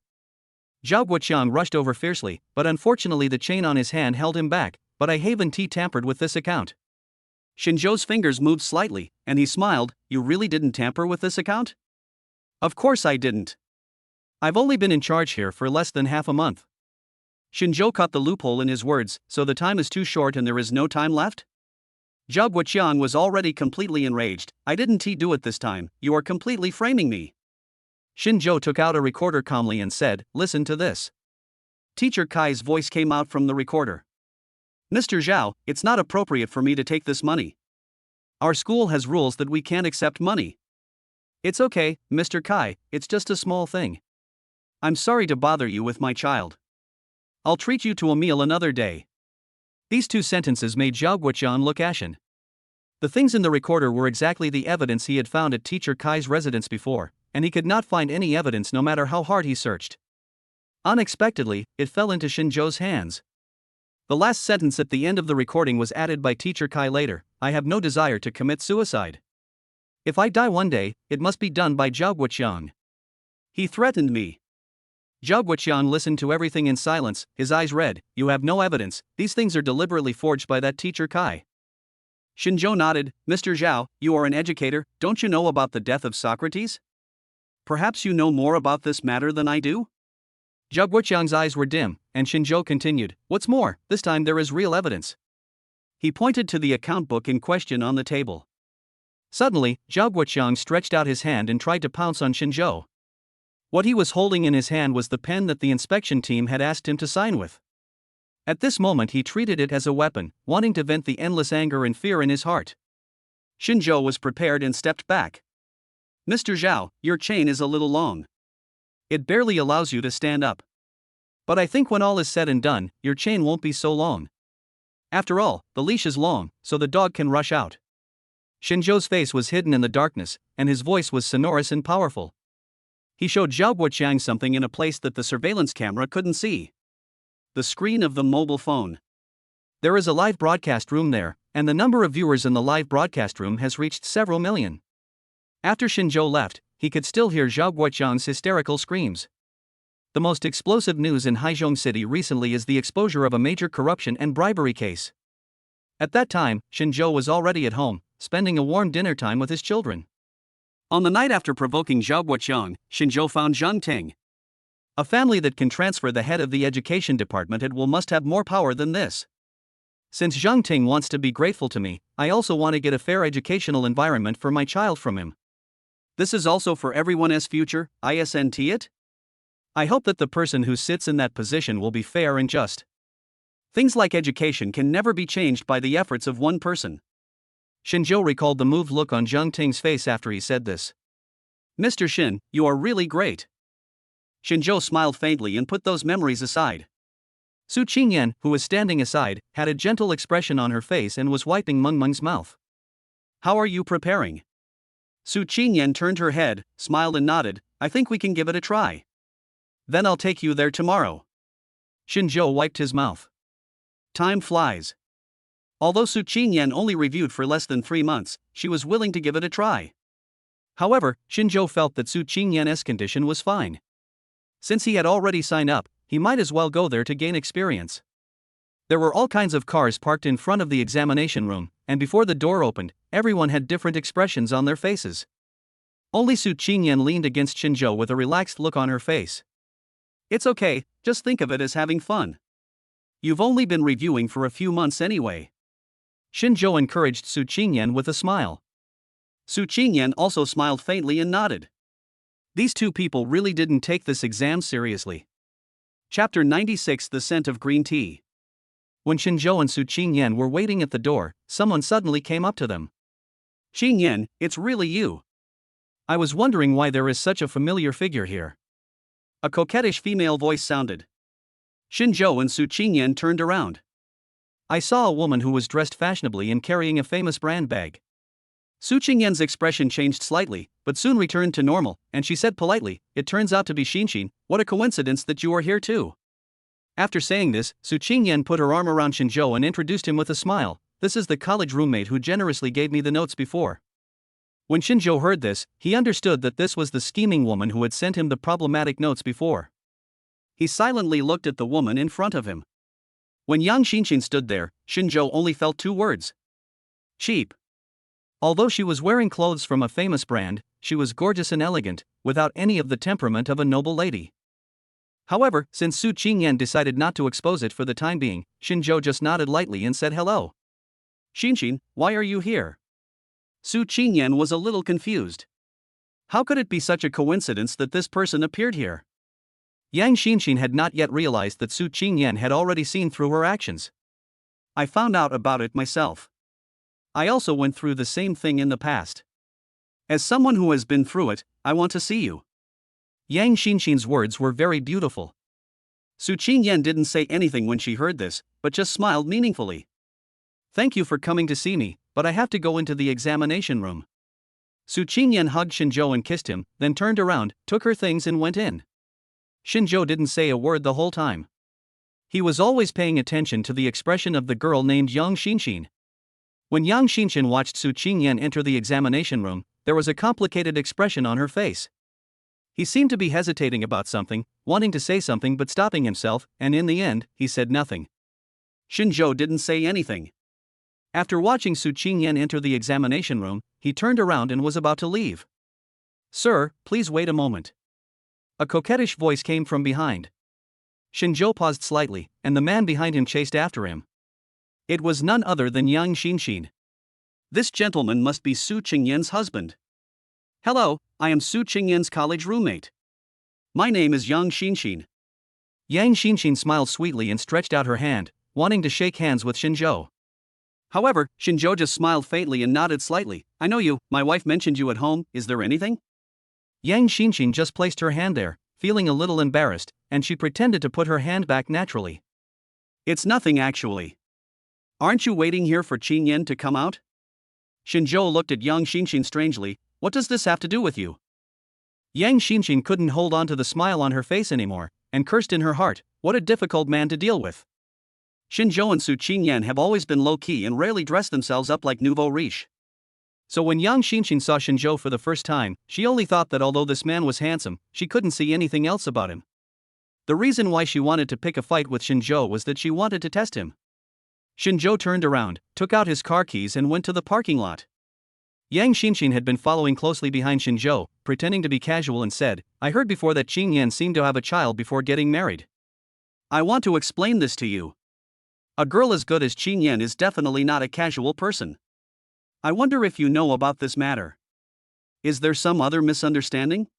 Zhao Guoqiang rushed over fiercely, but unfortunately the chain on his hand held him back. But I haven't tampered with this account. Xinzhou's fingers moved slightly, and he smiled. You really didn't tamper with this account? Of course I didn't. I've only been in charge here for less than half a month. Xinzhou caught the loophole in his words. So the time is too short and there is no time left? Zhao Guoqiang was already completely enraged. I didn't do it this time. You are completely framing me. Xinzhou took out a recorder calmly and said, listen to this. Teacher Kai's voice came out from the recorder. Mr. Zhao, it's not appropriate for me to take this money. Our school has rules that we can't accept money. It's okay, Mr. Kai, it's just a small thing. I'm sorry to bother you with my child. I'll treat you to a meal another day. These two sentences made Zhao Guoqiang look ashen. The things in the recorder were exactly the evidence he had found at Teacher Kai's residence before, and he could not find any evidence no matter how hard he searched. Unexpectedly, it fell into Xinzhou's hands. The last sentence at the end of the recording was added by Teacher Kai later. I have no desire to commit suicide. If I die one day, it must be done by Zhao Guoqiang. He threatened me. Zhao Guoqiang listened to everything in silence, his eyes red. You have no evidence, these things are deliberately forged by that Teacher Kai. Xinzhou nodded. Mr. Zhao, you are an educator, don't you know about the death of Socrates? Perhaps you know more about this matter than I do? Zhao Guoqiang's eyes were dim, and Xinzhou continued, what's more, this time there is real evidence. He pointed to the account book in question on the table. Suddenly, Zhao Guoqiang stretched out his hand and tried to pounce on Xinzhou. What he was holding in his hand was the pen that the inspection team had asked him to sign with. At this moment he treated it as a weapon, wanting to vent the endless anger and fear in his heart. Xinzhou was prepared and stepped back. Mr. Zhao, your chain is a little long. It barely allows you to stand up. But I think when all is said and done, your chain won't be so long. After all, the leash is long, so the dog can rush out. Xinzhou's face was hidden in the darkness, and his voice was sonorous and powerful. He showed Zhao Guoqiang something in a place that the surveillance camera couldn't see. The screen of the mobile phone. There is a live broadcast room there, and the number of viewers in the live broadcast room has reached several million. After Xinzhou left, he could still hear Zhao Guoqiang's hysterical screams. The most explosive news in Haizhong City recently is the exposure of a major corruption and bribery case. At that time, Xinzhou was already at home, spending a warm dinner time with his children. On the night after provoking Zhao Guoqiang, Xinzhou found Zhang Ting. A family that can transfer the head of the education department must have more power than this. Since Zhang Ting wants to be grateful to me, I also want to get a fair educational environment for my child from him. This is also for everyone's future, isn't it? I hope that the person who sits in that position will be fair and just. Things like education can never be changed by the efforts of one person. Xinzhou recalled the moved look on Zhang Ting's face after he said this. Mr. Xin, you are really great. Xinzhou smiled faintly and put those memories aside. Su Qingyan, who was standing aside, had a gentle expression on her face and was wiping Meng Meng's mouth. How are you preparing? Su Qingyan turned her head, smiled and nodded. I think we can give it a try. Then I'll take you there tomorrow. Xinzhou wiped his mouth. Time flies. Although Su Qingyan only reviewed for less than 3 months, she was willing to give it a try. However, Shinjo felt that Su Qingyan's condition was fine. Since he had already signed up, he might as well go there to gain experience. There were all kinds of cars parked in front of the examination room, and before the door opened, everyone had different expressions on their faces. Only Su Qingyan leaned against Shinjo with a relaxed look on her face. It's okay, just think of it as having fun. You've only been reviewing for a few months anyway. Shinjo encouraged Su Qingyan with a smile. Su Qingyan also smiled faintly and nodded. These two people really didn't take this exam seriously. Chapter 96: The Scent of Green Tea. When Shinjo and Su Qingyan were waiting at the door, someone suddenly came up to them. Qingyan, it's really you. I was wondering why there is such a familiar figure here. A coquettish female voice sounded. Shinjo and Su Qingyan turned around. I saw a woman who was dressed fashionably and carrying a famous brand bag. Su Qingyan's expression changed slightly, but soon returned to normal, and she said politely, "It turns out to be Shinshin. What a coincidence that you are here too." After saying this, Su Qingyan put her arm around Shinjo and introduced him with a smile. "This is the college roommate who generously gave me the notes before." When Shinjo heard this, he understood that this was the scheming woman who had sent him the problematic notes before. He silently looked at the woman in front of him. When young Shinshin stood there, Shinjo only felt two words: cheap. Although she was wearing clothes from a famous brand, she was gorgeous and elegant, without any of the temperament of a noble lady. However, since Su Qingyan decided not to expose it for the time being, Shinjo just nodded lightly and said hello. "Shinshin, why are you here?" Su Qingyan was a little confused. How could it be such a coincidence that this person appeared here? Yang Shinshin had not yet realized that Su Qingyan had already seen through her actions. "I found out about it myself. I also went through the same thing in the past. As someone who has been through it, I want to see you." Yang Shinshin's words were very beautiful. Su Qingyan didn't say anything when she heard this, but just smiled meaningfully. "Thank you for coming to see me, but I have to go into the examination room." Su Qingyan hugged Shinjo and kissed him, then turned around, took her things and went in. Shinjo didn't say a word the whole time. He was always paying attention to the expression of the girl named Yang Shinshin. When Yang Shinshin watched Su Qingyan enter the examination room, there was a complicated expression on her face. He seemed to be hesitating about something, wanting to say something but stopping himself, and in the end, he said nothing. Shinjo didn't say anything. After watching Su Qingyan enter the examination room, he turned around and was about to leave. "Sir, please wait a moment." A coquettish voice came from behind. Shinjo paused slightly, and the man behind him chased after him. It was none other than Yang Shinshin. This gentleman must be Su Qingyan's husband. "Hello, I am Su Qingyan's college roommate. My name is Yang Shinshin." Yang Shinshin smiled sweetly and stretched out her hand, wanting to shake hands with Shinjo. However, Shinjo just smiled faintly and nodded slightly. "I know you, my wife mentioned you at home, is there anything?" Yang Shinshin just placed her hand there, feeling a little embarrassed, and she pretended to put her hand back naturally. "It's nothing actually. Aren't you waiting here for Qingyan to come out?" Shinjo looked at Yang Shinshin strangely. "What does this have to do with you?" Yang Shinshin couldn't hold on to the smile on her face anymore, and cursed in her heart, "What a difficult man to deal with." Shinjo and Su Qingyan have always been low-key and rarely dressed themselves up like nouveau riche. So when Yang Shinshin saw Shinjo for the first time, she only thought that although this man was handsome, she couldn't see anything else about him. The reason why she wanted to pick a fight with Shinjo was that she wanted to test him. Shinjo turned around, took out his car keys and went to the parking lot. Yang Shinshin had been following closely behind Shinjo, pretending to be casual and said, "I heard before that Qingyan seemed to have a child before getting married. I want to explain this to you. A girl as good as Qingyan is definitely not a casual person. I wonder if you know about this matter. Is there some other misunderstanding?"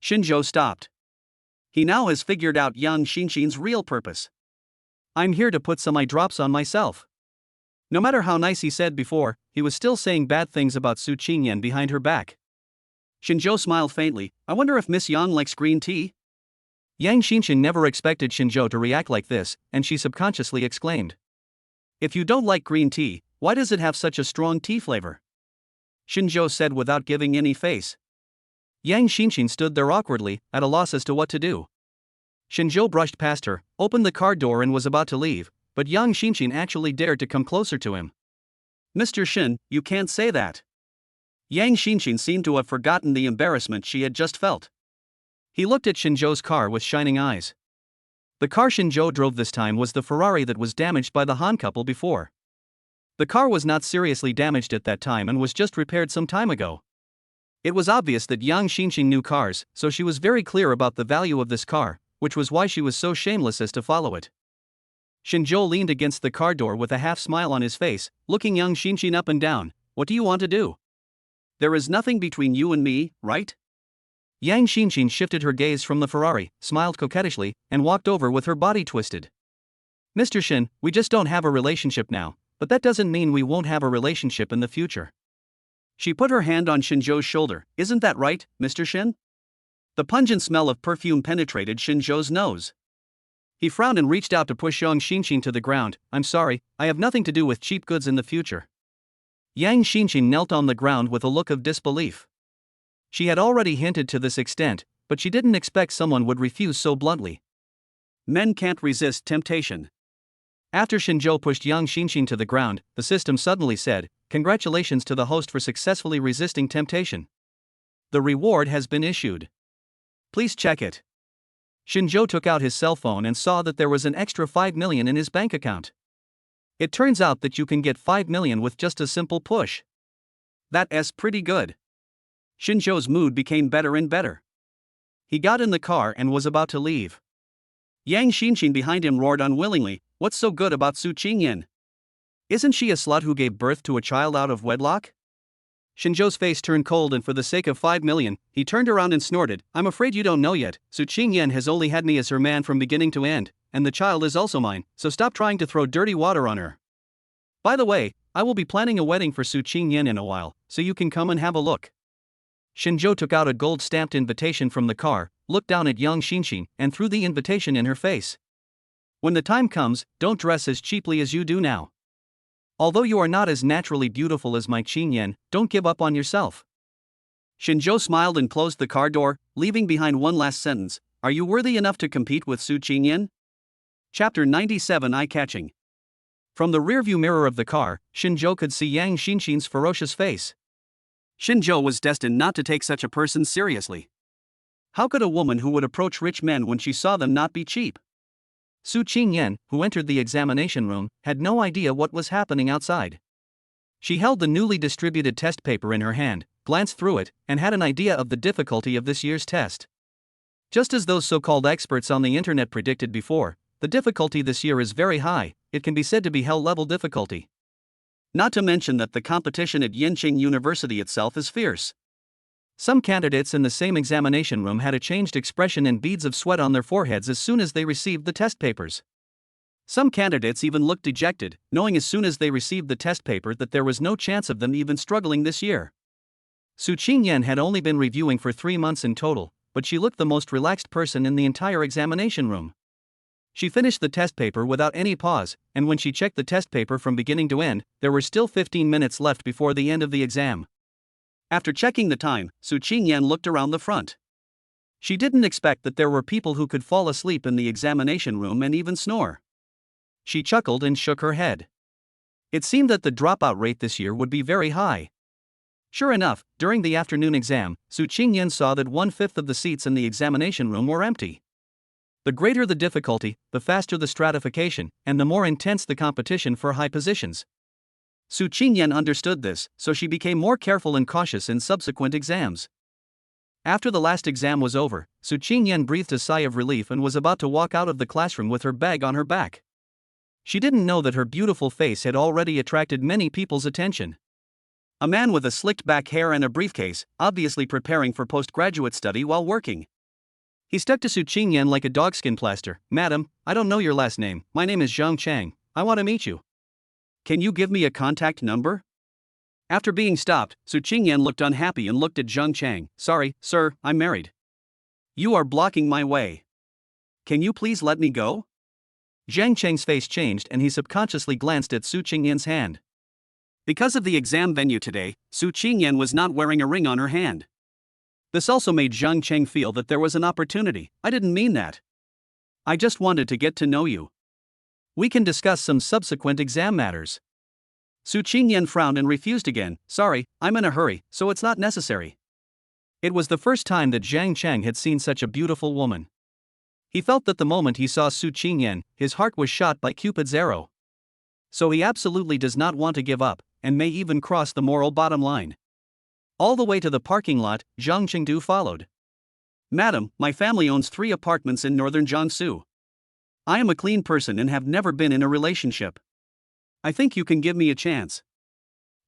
Shinjo stopped. He now has figured out Yang Shinshin's real purpose. "I'm here to put some eye drops on myself." No matter how nice he said before, he was still saying bad things about Su Qingyan behind her back. Shinjo smiled faintly. "I wonder if Miss Yang likes green tea?" Yang Shinshin never expected Shinjo to react like this, and she subconsciously exclaimed, "If you don't like green tea, why does it have such a strong tea flavor?" Shinjo said without giving any face. Yang Shinshin stood there awkwardly, at a loss as to what to do. Shinjo brushed past her, opened the car door and was about to leave, but Yang Shinshin actually dared to come closer to him. "Mr. Shin, you can't say that. Yang Xinqin seemed to have forgotten the embarrassment she had just felt. He looked at Xinzhou's car with shining eyes. The car Xinzhou drove this time was the Ferrari that was damaged by the Han couple before. The car was not seriously damaged at that time and was just repaired some time ago. It was obvious that Yang Xinqin knew cars, so she was very clear about the value of this car, which was why she was so shameless as to follow it. Xinzhou leaned against the car door with a half smile on his face, looking Yang Xinqin up and down. What do you want to do? There is nothing between you and me, right? Yang Xinqin shifted her gaze from the Ferrari, smiled coquettishly, and walked over with her body twisted. Mr. Shin, we just don't have a relationship now, but that doesn't mean we won't have a relationship in the future. She put her hand on Xinzhou's shoulder. Isn't that right, Mr. Shin? The pungent smell of perfume penetrated Xinzhou's nose. He frowned and reached out to push Yang Xinqin to the ground. I'm sorry, I have nothing to do with cheap goods in the future. Yang Xinqin knelt on the ground with a look of disbelief. She had already hinted to this extent, but she didn't expect someone would refuse so bluntly. Men can't resist temptation. After Xinzhou pushed Yang Xinqin to the ground, the system suddenly said, "Congratulations to the host for successfully resisting temptation. The reward has been issued. Please check it." Xinzhou took out his cell phone and saw that there was an extra 5 million in his bank account. It turns out that you can get 5 million with just a simple push. That's pretty good. Xinzhou's mood became better and better. He got in the car and was about to leave. Yang Xinqin behind him roared unwillingly, "What's so good about Su Qingyan? Isn't she a slut who gave birth to a child out of wedlock?" Xinzhou's face turned cold, and for the sake of 5 million, he turned around and snorted, "I'm afraid you don't know yet. Su Qingyan has only had me as her man from beginning to end, and the child is also mine, so stop trying to throw dirty water on her. By the way, I will be planning a wedding for Su Qingyan in a while, so you can come and have a look." Xinzhou took out a gold-stamped invitation from the car, looked down at Yang Xinqin, and threw the invitation in her face. "When the time comes, don't dress as cheaply as you do now. Although you are not as naturally beautiful as my Qingyan, don't give up on yourself." Xinzhou smiled and closed the car door, leaving behind one last sentence, "Are you worthy enough to compete with Su Qingyan?" Chapter 97 Eye-Catching. From the rearview mirror of the car, Xinzhou could see Yang Xinqin's ferocious face. Xinzhou was destined not to take such a person seriously. How could a woman who would approach rich men when she saw them not be cheap? Su Qingyan, who entered the examination room, had no idea what was happening outside. She held the newly distributed test paper in her hand, glanced through it, and had an idea of the difficulty of this year's test. Just as those so-called experts on the internet predicted before, the difficulty this year is very high. It can be said to be hell-level difficulty. Not to mention that the competition at Yenching University itself is fierce. Some candidates in the same examination room had a changed expression and beads of sweat on their foreheads as soon as they received the test papers. Some candidates even looked dejected, knowing as soon as they received the test paper that there was no chance of them even struggling this year. Su Qingyan had only been reviewing for 3 months in total, but she looked the most relaxed person in the entire examination room. She finished the test paper without any pause, and when she checked the test paper from beginning to end, there were still 15 minutes left before the end of the exam. After checking the time, Su Qingyan looked around the front. She didn't expect that there were people who could fall asleep in the examination room and even snore. She chuckled and shook her head. It seemed that the dropout rate this year would be very high. Sure enough, during the afternoon exam, Su Qingyan saw that 1/5 of the seats in the examination room were empty. The greater the difficulty, the faster the stratification, and the more intense the competition for high positions. Su Qingyan understood this, so she became more careful and cautious in subsequent exams. After the last exam was over, Su Qingyan breathed a sigh of relief and was about to walk out of the classroom with her bag on her back. She didn't know that her beautiful face had already attracted many people's attention. A man with a slicked back hair and a briefcase, obviously preparing for postgraduate study while working. He stuck to Su Qingyan like a dogskin plaster. "Madam, I don't know your last name. My name is Zhang Chang. I want to meet you. Can you give me a contact number?" After being stopped, Su Qingyan looked unhappy and looked at Zhang Chang. "Sorry, sir, I'm married. You are blocking my way. Can you please let me go?" Zhang Chang's face changed and he subconsciously glanced at Su Qingyan's hand. Because of the exam venue today, Su Qingyan was not wearing a ring on her hand. This also made Zhang Cheng feel that there was an opportunity. "I didn't mean that. I just wanted to get to know you. We can discuss some subsequent exam matters." Su Qingyan frowned and refused again. Sorry, I'm in a hurry, so it's not necessary. It was the first time that Zhang Chang had seen such a beautiful woman. He felt that the moment he saw Su Qingyan, his heart was shot by Cupid's arrow. So he absolutely does not want to give up, and may even cross the moral bottom line. All the way to the parking lot, Zhang Chengdu followed. Madam, my family owns 3 apartments in northern Jiangsu. I am a clean person and have never been in a relationship. I think you can give me a chance.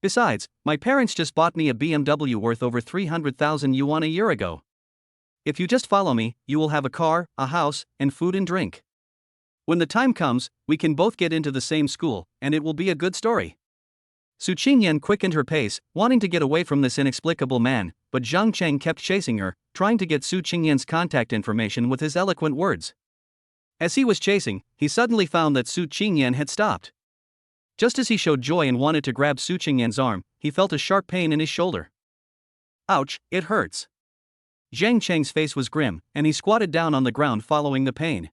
Besides, my parents just bought me a BMW worth over 300,000 yuan a year ago. If you just follow me, you will have a car, a house, and food and drink. When the time comes, we can both get into the same school, and it will be a good story. Su Qingyan quickened her pace, wanting to get away from this inexplicable man, but Zhang Cheng kept chasing her, trying to get Su Qingyan's contact information with his eloquent words. As he was chasing, he suddenly found that Su Qingyan had stopped. Just as he showed joy and wanted to grab Su Qingyan's arm, he felt a sharp pain in his shoulder. Ouch, it hurts. Zhang Cheng's face was grim, and he squatted down on the ground following the pain.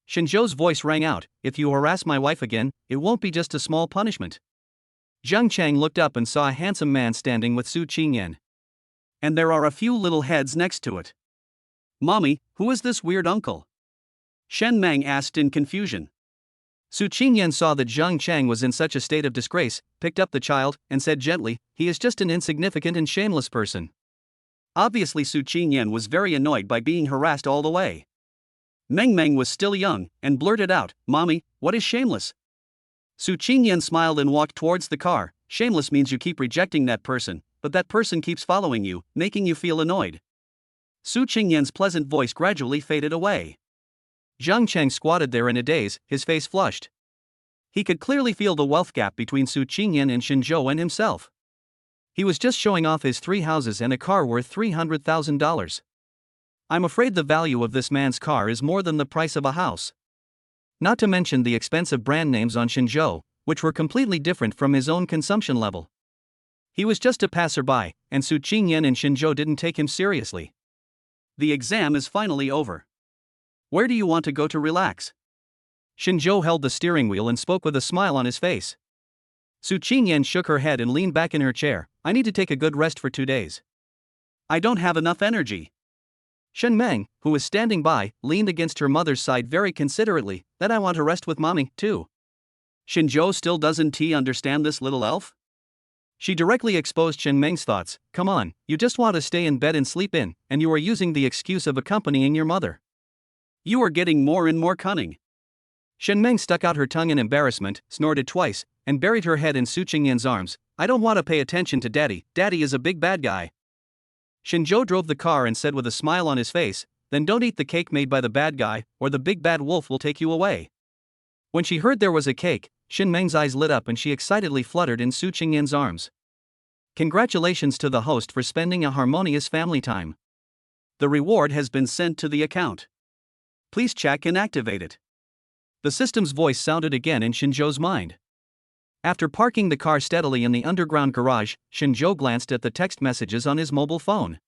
Shenzhou's voice rang out, if you harass my wife again, it won't be just a small punishment. Zhang Cheng looked up and saw a handsome man standing with Su Qingyan. And there are a few little heads next to it. Mommy, who is this weird uncle? Shen Meng asked in confusion. Su Qingyan saw that Zhang Cheng was in such a state of disgrace, picked up the child, and said gently, he is just an insignificant and shameless person. Obviously Su Qingyan was very annoyed by being harassed all the way. Meng was still young, and blurted out, Mommy, what is shameless? Su Qingyan smiled and walked towards the car. Shameless means you keep rejecting that person, but that person keeps following you, making you feel annoyed. Su Qingyan's pleasant voice gradually faded away. Zhang Cheng squatted there in a daze, his face flushed. He could clearly feel the wealth gap between Su Qingyan and Shenzhou and himself. He was just showing off his 3 houses and a car worth $300,000. I'm afraid the value of this man's car is more than the price of a house. Not to mention the expensive brand names on Shenzhou, which were completely different from his own consumption level. He was just a passerby, and Su Qingyan and Shenzhou didn't take him seriously. The exam is finally over. Where do you want to go to relax? Shenzhou held the steering wheel and spoke with a smile on his face. Su Qingyan shook her head and leaned back in her chair. I need to take a good rest for 2 days. I don't have enough energy. Shen Meng, who was standing by, leaned against her mother's side very considerately. Then I want to rest with mommy, too. Shenzhou still doesn't understand this little elf? She directly exposed Shen Meng's thoughts. Come on, you just want to stay in bed and sleep in, and you are using the excuse of accompanying your mother. You are getting more and more cunning. Shen Meng stuck out her tongue in embarrassment, snorted twice, and buried her head in Su Qingyan's arms. I don't want to pay attention to daddy. Daddy is a big bad guy. Shenzhou drove the car and said with a smile on his face, then don't eat the cake made by the bad guy, or the big bad wolf will take you away. When she heard there was a cake, Shen Meng's eyes lit up and she excitedly fluttered in Su Qingyan's arms. Congratulations to the host for spending a harmonious family time. The reward has been sent to the account. Please check and activate it. The system's voice sounded again in Shenzhou's mind. After parking the car steadily in the underground garage, Shenzhou glanced at the text messages on his mobile phone.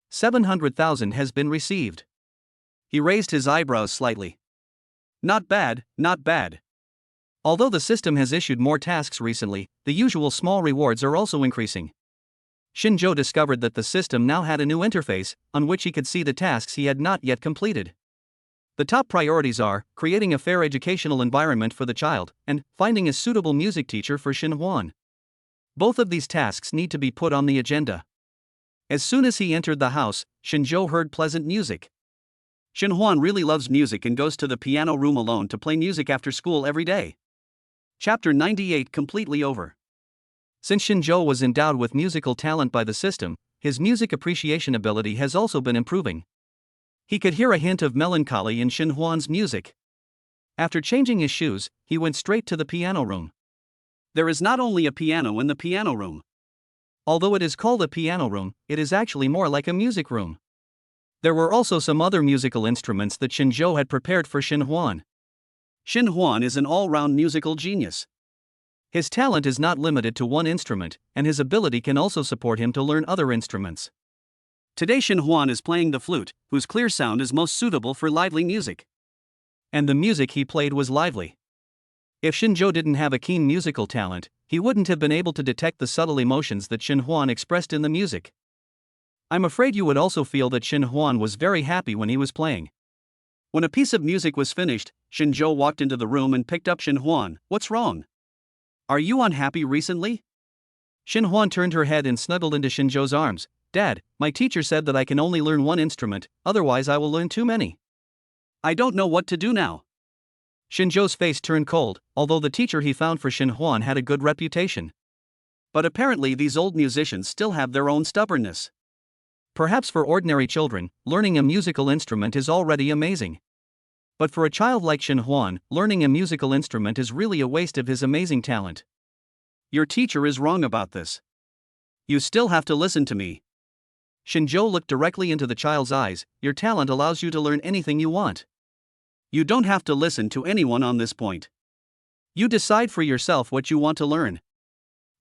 700,000 has been received. He raised his eyebrows slightly. Not bad, not bad. Although the system has issued more tasks recently, the usual small rewards are also increasing. Shenzhou discovered that the system now had a new interface, on which he could see the tasks he had not yet completed. The top priorities are creating a fair educational environment for the child and finding a suitable music teacher for Shen Huan. Both of these tasks need to be put on the agenda. As soon as he entered the house, Shenzhou heard pleasant music. Shen Huan really loves music and goes to the piano room alone to play music after school every day. Chapter 98 completely over. Since Shenzhou was endowed with musical talent by the system, his music appreciation ability has also been improving. He could hear a hint of melancholy in Shen Huan's music. After changing his shoes, he went straight to the piano room. There is not only a piano in the piano room. Although it is called a piano room, it is actually more like a music room. There were also some other musical instruments that Shenzhou had prepared for Shen Huan. Shen Huan is an all-round musical genius. His talent is not limited to one instrument, and his ability can also support him to learn other instruments. Today Shen Huan is playing the flute, whose clear sound is most suitable for lively music. And the music he played was lively. If Shenzhou didn't have a keen musical talent, he wouldn't have been able to detect the subtle emotions that Shin Huan expressed in the music. I'm afraid you would also feel that Shin Huan was very happy when he was playing. When a piece of music was finished, Shinjo walked into the room and picked up Shin Huan. What's wrong? Are you unhappy recently? Shin Huan turned her head and snuggled into Shinjo's arms. Dad, my teacher said that I can only learn one instrument, otherwise I will learn too many. I don't know what to do now. Shinjo's face turned cold, although the teacher he found for Shin Huan had a good reputation. But apparently these old musicians still have their own stubbornness. Perhaps for ordinary children, learning a musical instrument is already amazing. But for a child like Shin Huan, learning a musical instrument is really a waste of his amazing talent. Your teacher is wrong about this. You still have to listen to me. Shinjo looked directly into the child's eyes. Your talent allows you to learn anything you want. You don't have to listen to anyone on this point. You decide for yourself what you want to learn.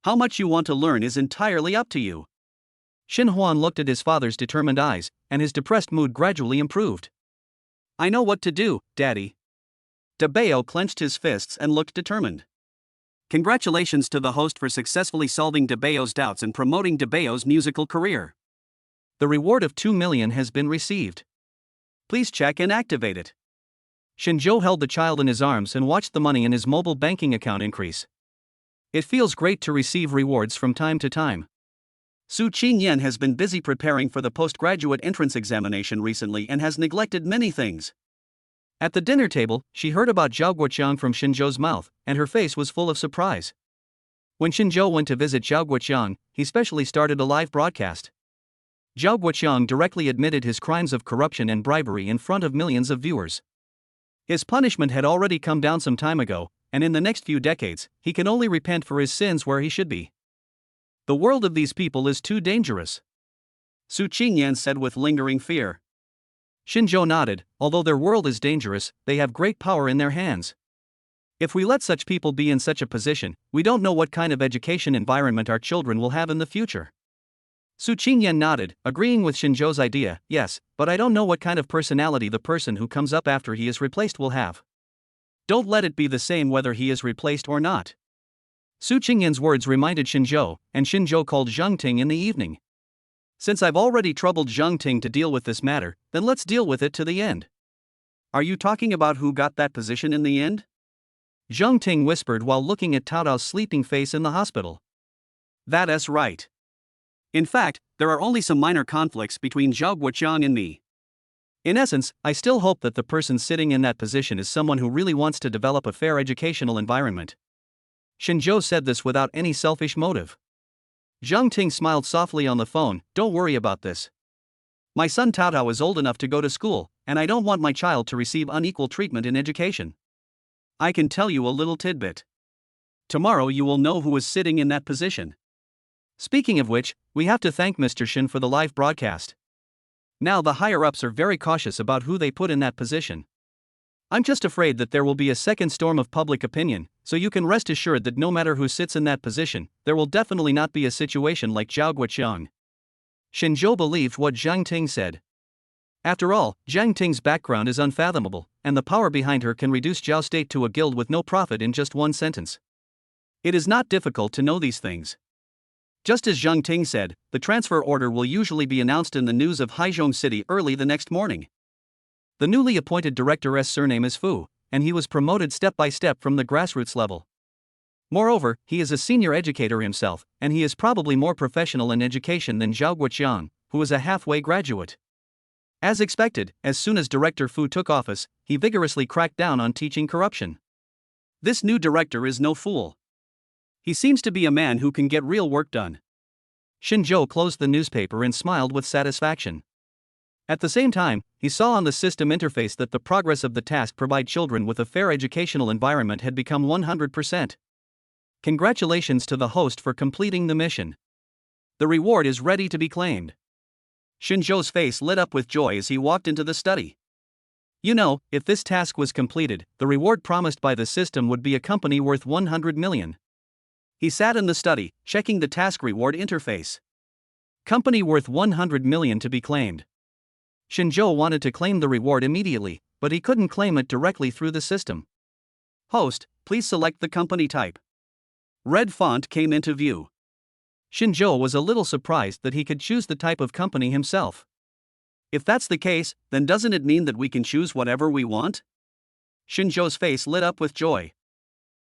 How much you want to learn is entirely up to you. Shin Huan looked at his father's determined eyes, and his depressed mood gradually improved. I know what to do, Daddy. Dabeo clenched his fists and looked determined. Congratulations to the host for successfully solving Dabeo's doubts and promoting Dabeo's musical career. The reward of 2 million has been received. Please check and activate it. Shinjo held the child in his arms and watched the money in his mobile banking account increase. It feels great to receive rewards from time to time. Su Qingyan has been busy preparing for the postgraduate entrance examination recently and has neglected many things. At the dinner table, she heard about Zhao Guoqiang from Shinjo's mouth, and her face was full of surprise. When Shinjo went to visit Zhao Guoqiang, he specially started a live broadcast. Zhao Guoqiang directly admitted his crimes of corruption and bribery in front of millions of viewers. His punishment had already come down some time ago, and in the next few decades, he can only repent for his sins where he should be. The world of these people is too dangerous, Su Qingyan said with lingering fear. Shinjo nodded. Although their world is dangerous, they have great power in their hands. If we let such people be in such a position, we don't know what kind of education environment our children will have in the future. Su Qingyan nodded, agreeing with Shinjo's idea. Yes, but I don't know what kind of personality the person who comes up after he is replaced will have. Don't let it be the same whether he is replaced or not. Su Qingyan's words reminded Shinjo, and Shinjo called Zhang Ting in the evening. Since I've already troubled Zhang Ting to deal with this matter, then let's deal with it to the end. Are you talking about who got that position in the end? Zhang Ting whispered while looking at Tao Tao's sleeping face in the hospital. That's right. In fact, there are only some minor conflicts between Zhao Guoqiang and me. In essence, I still hope that the person sitting in that position is someone who really wants to develop a fair educational environment. Shinjo said this without any selfish motive. Zhang Ting smiled softly on the phone. Don't worry about this. My son Tao Tao is old enough to go to school, and I don't want my child to receive unequal treatment in education. I can tell you a little tidbit. Tomorrow you will know who is sitting in that position. Speaking of which, we have to thank Mr. Shin for the live broadcast. Now the higher-ups are very cautious about who they put in that position. I'm just afraid that there will be a second storm of public opinion, so you can rest assured that no matter who sits in that position, there will definitely not be a situation like Zhao Guoqiang. Shinjo believed what Zhang Ting said. After all, Zhang Ting's background is unfathomable, and the power behind her can reduce Zhao State to a guild with no profit in just one sentence. It is not difficult to know these things. Just as Zhang Ting said, the transfer order will usually be announced in the news of Haizhong City early the next morning. The newly appointed director's surname is Fu, and he was promoted step by step from the grassroots level. Moreover, he is a senior educator himself, and he is probably more professional in education than Zhao Guoqiang, who is a halfway graduate. As expected, as soon as Director Fu took office, he vigorously cracked down on teaching corruption. This new director is no fool. He seems to be a man who can get real work done. Shinjo closed the newspaper and smiled with satisfaction. At the same time, he saw on the system interface that the progress of the task provide children with a fair educational environment had become 100%. Congratulations to the host for completing the mission. The reward is ready to be claimed. Shinjo's face lit up with joy as he walked into the study. You know, if this task was completed, the reward promised by the system would be a company worth 100 million. He sat in the study, checking the task reward interface. Company worth 100 million to be claimed. Shinjo wanted to claim the reward immediately, but he couldn't claim it directly through the system. Host, please select the company type. Red font came into view. Shinjo was a little surprised that he could choose the type of company himself. If that's the case, then doesn't it mean that we can choose whatever we want? Shinjo's face lit up with joy.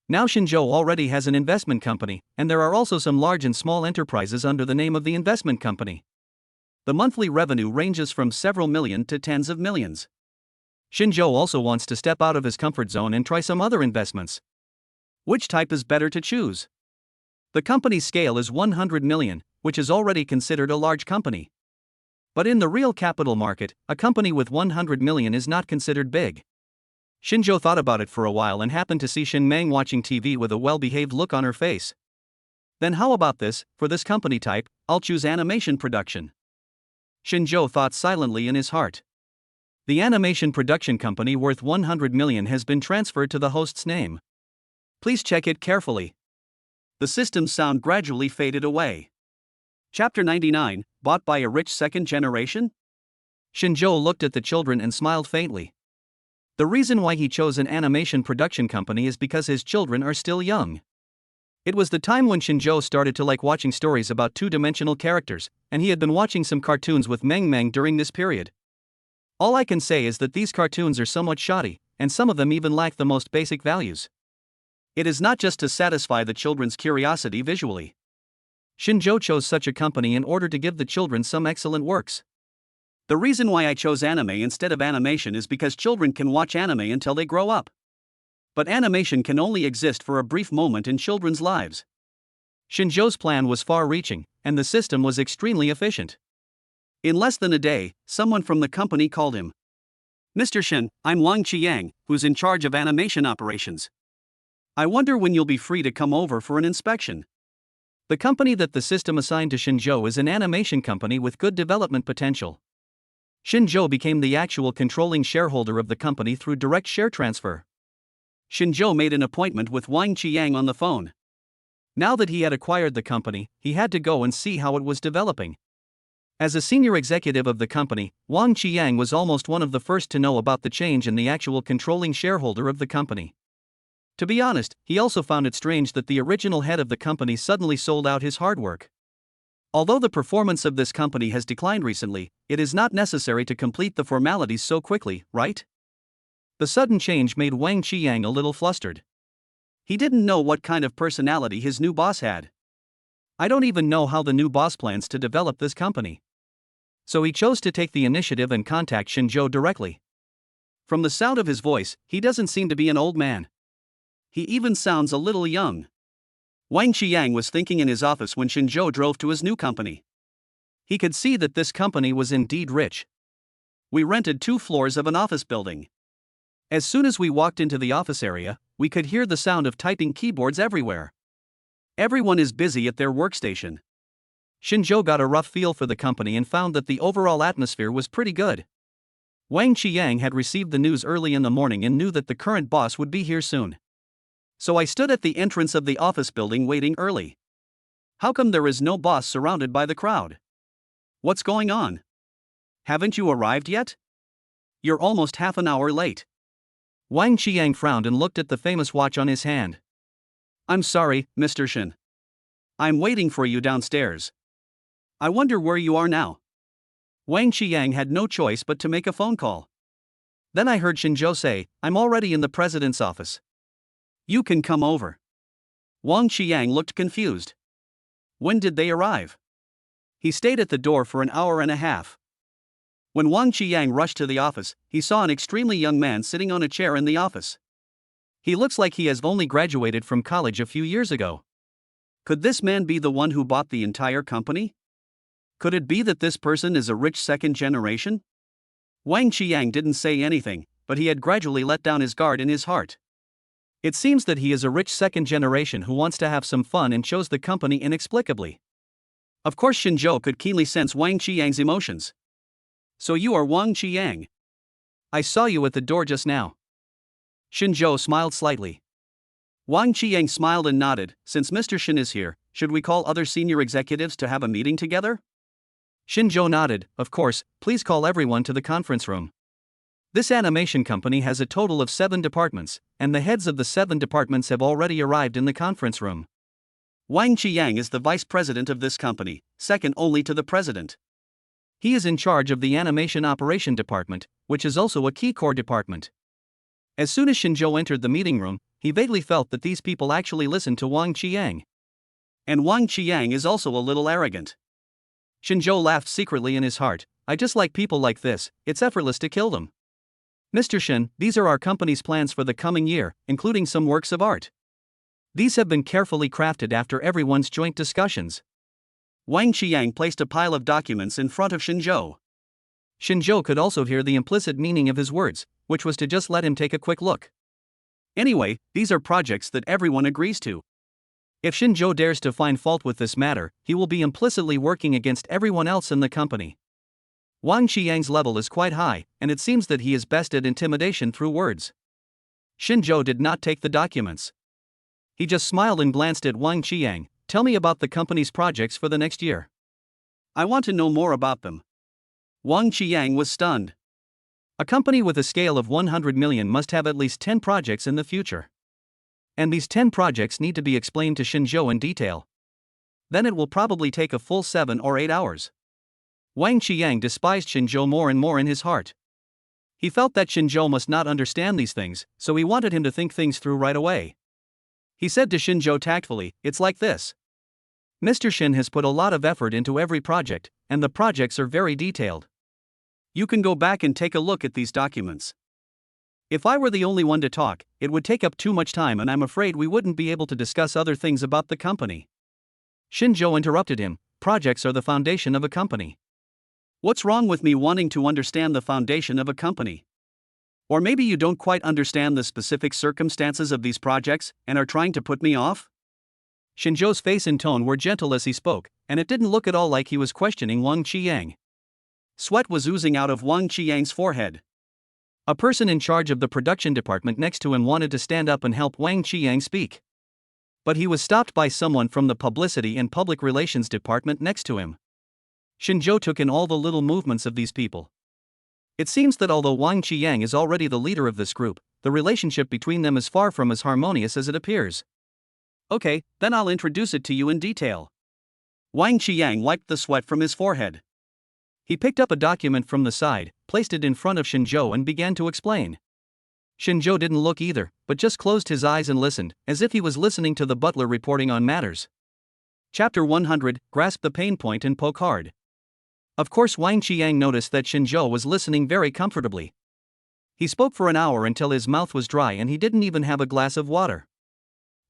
Now Shinjo already has an investment company, and there are also some large and small enterprises under the name of the investment company. The monthly revenue ranges from several million to tens of millions. Shinjo also wants to step out of his comfort zone and try some other investments. Which type is better to choose? The company's scale is 100 million, which is already considered a large company. But in the real capital market, a company with 100 million is not considered big. Shinjo thought about it for a while and happened to see Shin Meng watching TV with a well-behaved look on her face. Then how about this? For this company type, I'll choose animation production. Shinjo thought silently in his heart. The animation production company worth 100 million has been transferred to the host's name. Please check it carefully. The system's sound gradually faded away. Chapter 99, bought by a rich second generation? Shinjo looked at the children and smiled faintly. The reason why he chose an animation production company is because his children are still young. It was the time when Shinjo started to like watching stories about two-dimensional characters, and he had been watching some cartoons with Meng Meng during this period. All I can say is that these cartoons are somewhat shoddy, and some of them even lack the most basic values. It is not just to satisfy the children's curiosity visually. Shinjo chose such a company in order to give the children some excellent works. The reason why I chose anime instead of animation is because children can watch anime until they grow up. But animation can only exist for a brief moment in children's lives. Shinjo's plan was far-reaching, and the system was extremely efficient. In less than a day, someone from the company called him. Mr. Shin, I'm Wang Qiang, who's in charge of animation operations. I wonder when you'll be free to come over for an inspection. The company that the system assigned to Shinjo is an animation company with good development potential. Shinjo became the actual controlling shareholder of the company through direct share transfer. Shinjo made an appointment with Wang Qiang on the phone. Now that he had acquired the company, he had to go and see how it was developing. As a senior executive of the company, Wang Qiang was almost one of the first to know about the change in the actual controlling shareholder of the company. To be honest, he also found it strange that the original head of the company suddenly sold out his hard work. Although the performance of this company has declined recently, it is not necessary to complete the formalities so quickly, right? The sudden change made Wang Qiang a little flustered. He didn't know what kind of personality his new boss had. I don't even know how the new boss plans to develop this company. So he chose to take the initiative and contact Shinjo directly. From the sound of his voice, he doesn't seem to be an old man. He even sounds a little young. Wang Qiang was thinking in his office when Shinjo drove to his new company. He could see that this company was indeed rich. We rented 2 floors of an office building. As soon as we walked into the office area, we could hear the sound of typing keyboards everywhere. Everyone is busy at their workstation. Shinjo got a rough feel for the company and found that the overall atmosphere was pretty good. Wang Qiang had received the news early in the morning and knew that the current boss would be here soon. So I stood at the entrance of the office building waiting early. How come there is no boss surrounded by the crowd? What's going on? Haven't you arrived yet? You're almost half an hour late. Wang Qiang frowned and looked at the famous watch on his hand. I'm sorry, Mr. Shin. I'm waiting for you downstairs. I wonder where you are now. Wang Qiang had no choice but to make a phone call. Then I heard Shinjo say, I'm already in the president's office. You can come over. Wang Qiang looked confused. When did they arrive? He stayed at the door for an hour and a half. When Wang Qiang rushed to the office, he saw an extremely young man sitting on a chair in the office. He looks like he has only graduated from college a few years ago. Could this man be the one who bought the entire company? Could it be that this person is a rich second generation? Wang Qiang didn't say anything, but he had gradually let down his guard in his heart. It seems that he is a rich second generation who wants to have some fun and chose the company inexplicably. Of course Shinjo could keenly sense Wang Qiang's emotions. So you are Wang Qiang? I saw you at the door just now. Shinjo smiled slightly. Wang Qiang smiled and nodded. Since Mr. Shin is here, should we call other senior executives to have a meeting together? Shinjo nodded. Of course, please call everyone to the conference room. This animation company has a total of 7 departments, and the heads of the 7 departments have already arrived in the conference room. Wang Qiang is the vice president of this company, second only to the president. He is in charge of the animation operation department, which is also a key core department. As soon as Shinzhou entered the meeting room, he vaguely felt that these people actually listened to Wang Qiang. And Wang Qiang is also a little arrogant. Shinzhou laughed secretly in his heart. I just like people like this, it's effortless to kill them. Mr. Shin, these are our company's plans for the coming year, including some works of art. These have been carefully crafted after everyone's joint discussions. Wang Qiang placed a pile of documents in front of Shinzhou. Shinzhou could also hear the implicit meaning of his words, which was to just let him take a quick look. Anyway, these are projects that everyone agrees to. If Shinzhou dares to find fault with this matter, he will be implicitly working against everyone else in the company. Wang Qiang's level is quite high, and it seems that he is best at intimidation through words. Shinzhou did not take the documents. He just smiled and glanced at Wang Qiang. Tell me about the company's projects for the next year. I want to know more about them. Wang Qiang was stunned. A company with a scale of 100 million must have at least 10 projects in the future. And these 10 projects need to be explained to Shinzhou in detail. Then it will probably take a full 7 or 8 hours. Wang Qiang despised Shinzhou more and more in his heart. He felt that Shinzhou must not understand these things, so he wanted him to think things through right away. He said to Shinzhou tactfully, it's like this. Mr. Shin has put a lot of effort into every project, and the projects are very detailed. You can go back and take a look at these documents. If I were the only one to talk, it would take up too much time and I'm afraid we wouldn't be able to discuss other things about the company. Shinzhou interrupted him. Projects are the foundation of a company. What's wrong with me wanting to understand the foundation of a company? Or maybe you don't quite understand the specific circumstances of these projects and are trying to put me off? Shinzhou's face and tone were gentle as he spoke, and it didn't look at all like he was questioning Wang Qiang. Sweat was oozing out of Wang Qiang's forehead. A person in charge of the production department next to him wanted to stand up and help Wang Qiang speak. But he was stopped by someone from the publicity and public relations department next to him. Shinzhou took in all the little movements of these people. It seems that although Wang Qiang is already the leader of this group, the relationship between them is far from as harmonious as it appears. Okay, then I'll introduce it to you in detail. Wang Qiang wiped the sweat from his forehead. He picked up a document from the side, placed it in front of Shinzhou and began to explain. Shinzhou didn't look either, but just closed his eyes and listened, as if he was listening to the butler reporting on matters. Chapter 100, Grasp the Pain Point and Poke Hard. Of course Wang Qiang noticed that Shinzhou was listening very comfortably. He spoke for an hour until his mouth was dry and he didn't even have a glass of water.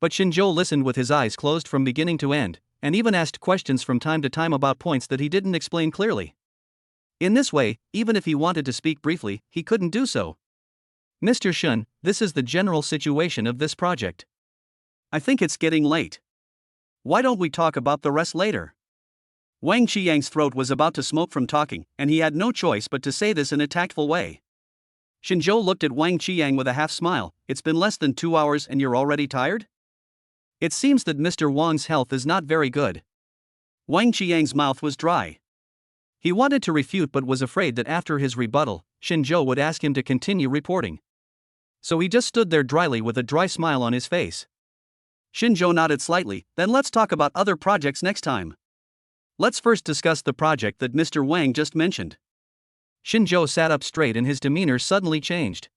But Shinzhou listened with his eyes closed from beginning to end, and even asked questions from time to time about points that he didn't explain clearly. In this way, even if he wanted to speak briefly, he couldn't do so. Mr. Shun, this is the general situation of this project. I think it's getting late. Why don't we talk about the rest later? Wang Qiang's throat was about to smoke from talking, and he had no choice but to say this in a tactful way. Shinzhou looked at Wang Qiang with a half smile. It's been less than 2 hours and you're already tired? It seems that Mr. Wang's health is not very good. Wang Qiang's mouth was dry. He wanted to refute but was afraid that after his rebuttal, Shinzhou would ask him to continue reporting. So he just stood there dryly with a dry smile on his face. Shinzhou nodded slightly. Then let's talk about other projects next time. Let's first discuss the project that Mr. Wang just mentioned. Shinzhou sat up straight and his demeanor suddenly changed.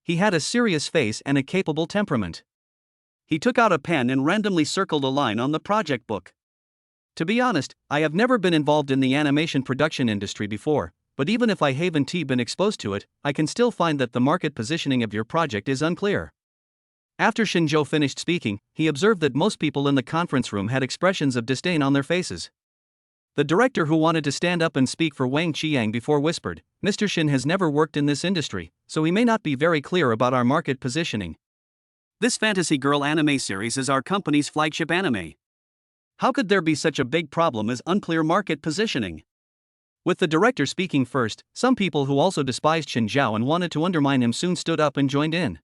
He had a serious face and a capable temperament. He took out a pen and randomly circled a line on the project book. To be honest, I have never been involved in the animation production industry before, but even if I haven't been exposed to it, I can still find that the market positioning of your project is unclear. After Shinzhou finished speaking, he observed that most people in the conference room had expressions of disdain on their faces. The director who wanted to stand up and speak for Wang Qiang before whispered, Mr. Shin has never worked in this industry, so he may not be very clear about our market positioning. This fantasy girl anime series is our company's flagship anime. How could there be such a big problem as unclear market positioning? With the director speaking first, some people who also despised Shinzhou and wanted to undermine him soon stood up and joined in.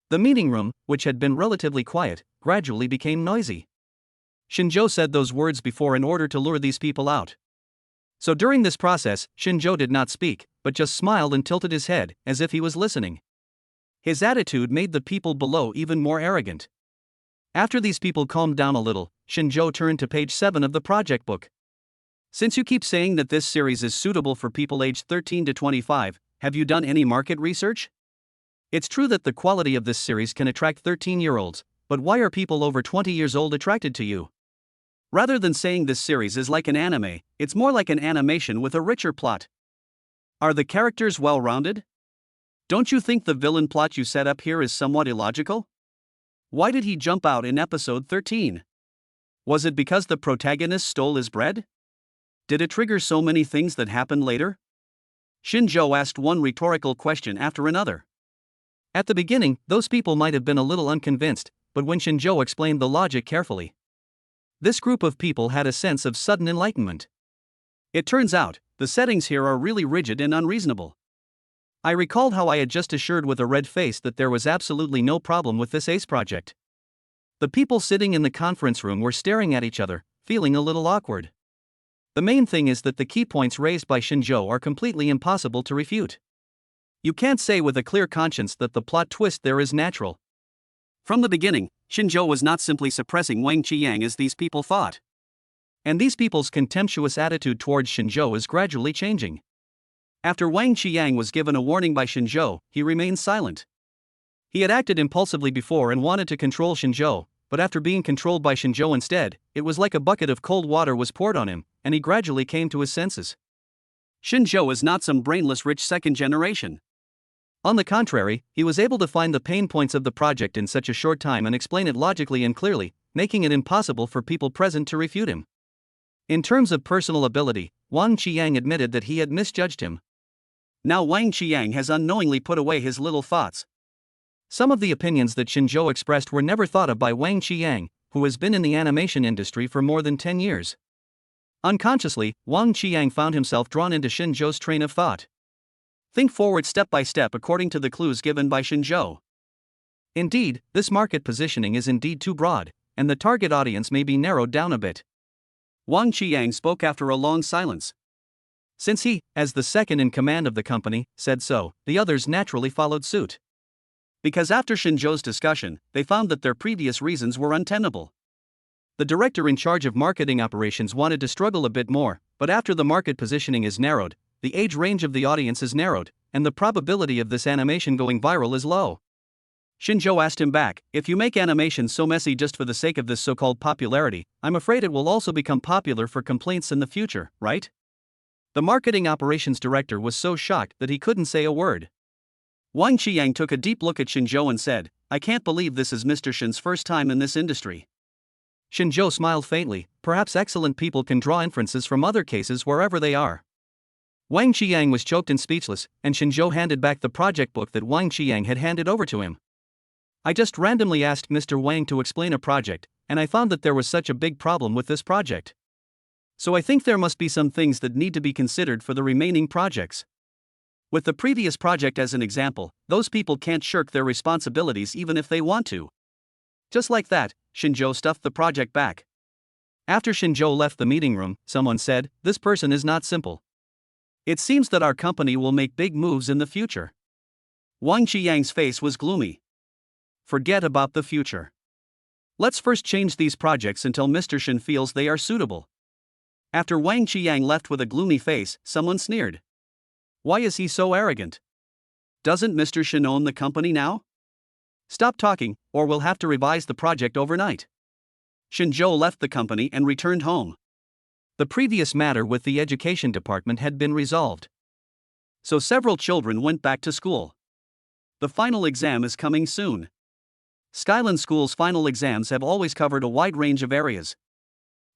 The meeting room, which had been relatively quiet, gradually became noisy. Shinzhou said those words before in order to lure these people out. So during this process, Shinzhou did not speak, but just smiled and tilted his head, as if he was listening. His attitude made the people below even more arrogant. After these people calmed down a little, Shinjo turned to page 7 of the project book. Since you keep saying that this series is suitable for people aged 13 to 25, have you done any market research? It's true that the quality of this series can attract 13-year-olds, but why are people over 20 years old attracted to you? Rather than saying this series is like an anime, it's more like an animation with a richer plot. Are the characters well-rounded? Don't you think the villain plot you set up here is somewhat illogical? Why did he jump out in episode 13? Was it because the protagonist stole his bread? Did it trigger so many things that happened later? Shinjo asked one rhetorical question after another. At the beginning, those people might have been a little unconvinced, but when Shinjo explained the logic carefully, this group of people had a sense of sudden enlightenment. It turns out, the settings here are really rigid and unreasonable. I recalled how I had just assured with a red face that there was absolutely no problem with this ACE project. The people sitting in the conference room were staring at each other, feeling a little awkward. The main thing is that the key points raised by Shinjo are completely impossible to refute. You can't say with a clear conscience that the plot twist there is natural. From the beginning, Shinjo was not simply suppressing Wang Qiang as these people thought. And these people's contemptuous attitude towards Shinjo is gradually changing. After Wang Qiang was given a warning by Shinjo, he remained silent. He had acted impulsively before and wanted to control Shinjo, but after being controlled by Shinjo instead, it was like a bucket of cold water was poured on him, and he gradually came to his senses. Shinjo is not some brainless rich second generation. On the contrary, he was able to find the pain points of the project in such a short time and explain it logically and clearly, making it impossible for people present to refute him. In terms of personal ability, Wang Qiang admitted that he had misjudged him. Now Wang Qiang has unknowingly put away his little thoughts. Some of the opinions that Shinjo expressed were never thought of by Wang Qiang, who has been in the animation industry for more than 10 years. Unconsciously, Wang Qiang found himself drawn into Shinjo's train of thought. Think forward step by step according to the clues given by Shinjo. Indeed, this market positioning is indeed too broad, and the target audience may be narrowed down a bit. Wang Qiang spoke after a long silence. Since he, as the second in command of the company, said so, the others naturally followed suit. Because after Shinjo's discussion, they found that their previous reasons were untenable. The director in charge of marketing operations wanted to struggle a bit more, but after the market positioning is narrowed, the age range of the audience is narrowed, and the probability of this animation going viral is low. Shinjo asked him back, if you make animation so messy just for the sake of this so-called popularity, I'm afraid it will also become popular for complaints in the future, right? The marketing operations director was so shocked that he couldn't say a word. Wang Qiang took a deep look at Shinjo and said, I can't believe this is Mr. Shin's first time in this industry. Shinjo smiled faintly, perhaps excellent people can draw inferences from other cases wherever they are. Wang Qiang was choked and speechless, and Shinjo handed back the project book that Wang Qiang had handed over to him. I just randomly asked Mr. Wang to explain a project, and I found that there was such a big problem with this project. So I think there must be some things that need to be considered for the remaining projects. With the previous project as an example, those people can't shirk their responsibilities even if they want to. Just like that, Shinjo stuffed the project back. After Shinjo left the meeting room, someone said, this person is not simple. It seems that our company will make big moves in the future. Wang Qiang's face was gloomy. Forget about the future. Let's first change these projects until Mr. Shin feels they are suitable. After Wang Qiang left with a gloomy face, someone sneered. Why is he so arrogant? Doesn't Mr. Shin own the company now? Stop talking, or we'll have to revise the project overnight. Shinjo left the company and returned home. The previous matter with the education department had been resolved. So several children went back to school. The final exam is coming soon. Skyland School's final exams have always covered a wide range of areas.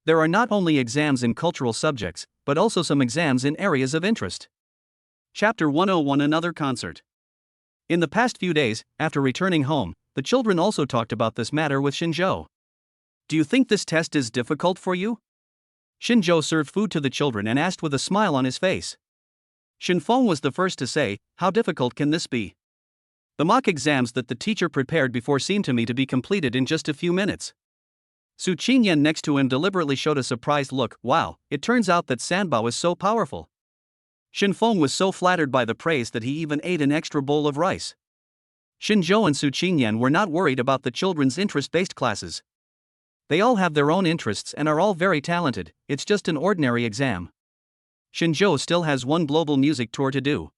There are not only exams in cultural subjects, but also some exams in areas of interest. Chapter 101 Another Concert. In the past few days, after returning home, the children also talked about this matter with Shinjo. Do you think this test is difficult for you? Shinjo served food to the children and asked with a smile on his face. Shinfeng was the first to say, how difficult can this be? The mock exams that the teacher prepared before seemed to me to be completed in just a few minutes. Su Qingyan next to him deliberately showed a surprised look. Wow, it turns out that Sanbao is so powerful. Shinfeng was so flattered by the praise that he even ate an extra bowl of rice. Shinzhou and Su Qingyan were not worried about the children's interest-based classes. They all have their own interests and are all very talented, it's just an ordinary exam. Shinzhou still has one global music tour to do.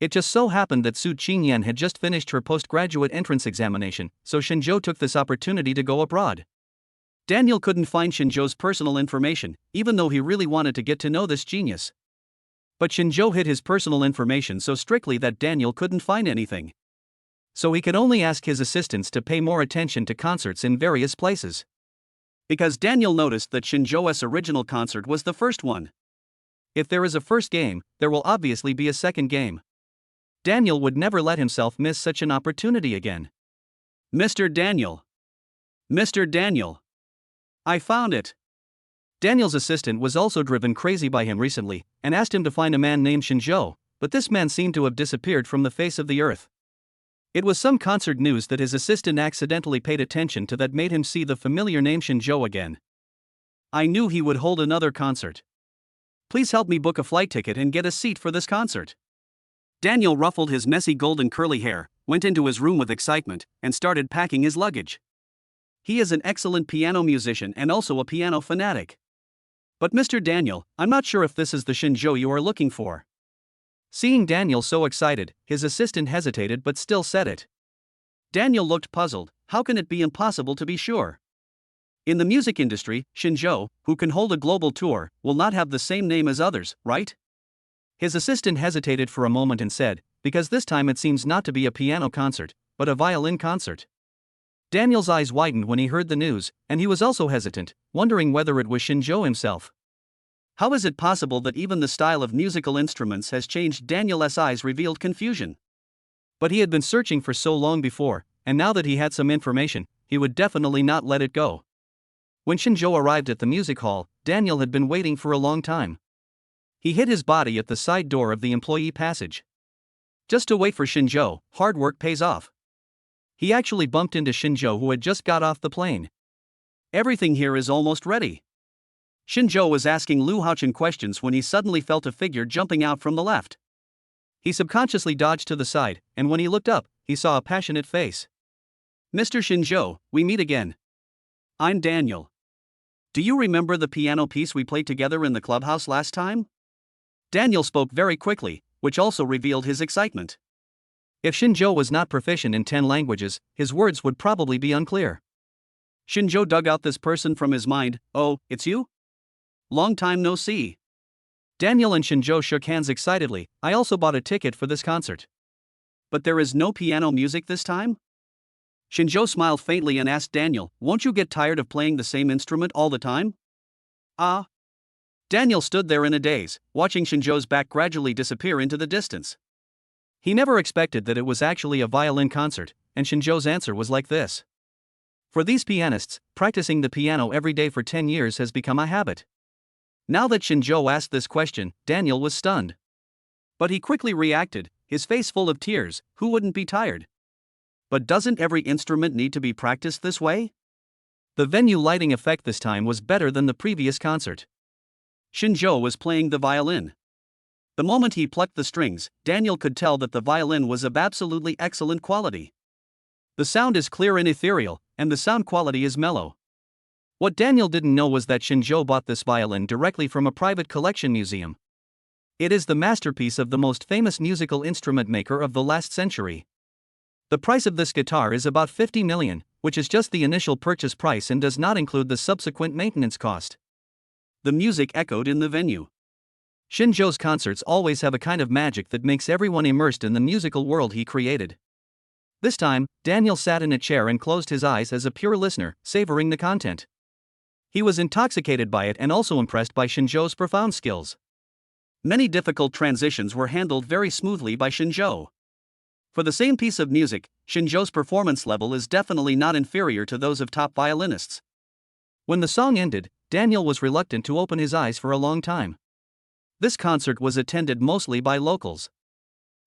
It just so happened that Su Qingyan had just finished her postgraduate entrance examination, so Shinzhou took this opportunity to go abroad. Daniel couldn't find Shinzhou's personal information, even though he really wanted to get to know this genius. But Shinzhou hid his personal information so strictly that Daniel couldn't find anything. So he could only ask his assistants to pay more attention to concerts in various places. Because Daniel noticed that Shinzhou's original concert was the first one. If there is a first game, there will obviously be a second game. Daniel would never let himself miss such an opportunity again. Mr. Daniel. Mr. Daniel. I found it. Daniel's assistant was also driven crazy by him recently, and asked him to find a man named Shinzhou, but this man seemed to have disappeared from the face of the earth. It was some concert news that his assistant accidentally paid attention to that made him see the familiar name Shinzhou again. I knew he would hold another concert. Please help me book a flight ticket and get a seat for this concert. Daniel ruffled his messy golden curly hair, went into his room with excitement, and started packing his luggage. He is an excellent piano musician and also a piano fanatic. But Mr. Daniel, I'm not sure if this is the Shinzhou you are looking for. Seeing Daniel so excited, his assistant hesitated but still said it. Daniel looked puzzled. How can it be impossible to be sure? In the music industry, Shinzhou, who can hold a global tour, will not have the same name as others, right? His assistant hesitated for a moment and said, because this time it seems not to be a piano concert, but a violin concert. Daniel's eyes widened when he heard the news, and he was also hesitant, wondering whether it was Shinzhou himself. How is it possible that even the style of musical instruments has changed? Daniel's eyes revealed confusion. But he had been searching for so long before, and now that he had some information, he would definitely not let it go. When Shinzhou arrived at the music hall, Daniel had been waiting for a long time. He hid his body at the side door of the employee passage. Just to wait for Shinzhou, hard work pays off. He actually bumped into Shinzhou, who had just got off the plane. Everything here is almost ready. Shinzhou was asking Lu Haochen questions when he suddenly felt a figure jumping out from the left. He subconsciously dodged to the side, and when he looked up, he saw a passionate face. Mr. Shinzhou, we meet again. I'm Daniel. Do you remember the piano piece we played together in the clubhouse last time? Daniel spoke very quickly, which also revealed his excitement. If Shinzhou was not proficient in 10 languages, his words would probably be unclear. Shinzhou dug out this person from his mind. Oh, it's you? Long time no see. Daniel and Shinzhou shook hands excitedly. I also bought a ticket for this concert. But there is no piano music this time? Shinzhou smiled faintly and asked Daniel, won't you get tired of playing the same instrument all the time? Ah. Daniel stood there in a daze, watching Shinzhou's back gradually disappear into the distance. He never expected that it was actually a violin concert, and Shinzhou's answer was like this. For these pianists, practicing the piano every day for 10 years has become a habit. Now that Shinzhou asked this question, Daniel was stunned. But he quickly reacted, his face full of tears. Who wouldn't be tired? But doesn't every instrument need to be practiced this way? The venue lighting effect this time was better than the previous concert. Shinzhou was playing the violin. The moment he plucked the strings, Daniel could tell that the violin was of absolutely excellent quality. The sound is clear and ethereal, and the sound quality is mellow. What Daniel didn't know was that Shinzhou bought this violin directly from a private collection museum. It is the masterpiece of the most famous musical instrument maker of the last century. The price of this guitar is about 50 million, which is just the initial purchase price and does not include the subsequent maintenance cost. The music echoed in the venue. Shinzhou's concerts always have a kind of magic that makes everyone immersed in the musical world he created. This time, Daniel sat in a chair and closed his eyes as a pure listener, savoring the content. He was intoxicated by it and also impressed by Shinzhou's profound skills. Many difficult transitions were handled very smoothly by Shinzhou. For the same piece of music, Shinzhou's performance level is definitely not inferior to those of top violinists. When the song ended, Daniel was reluctant to open his eyes for a long time. This concert was attended mostly by locals.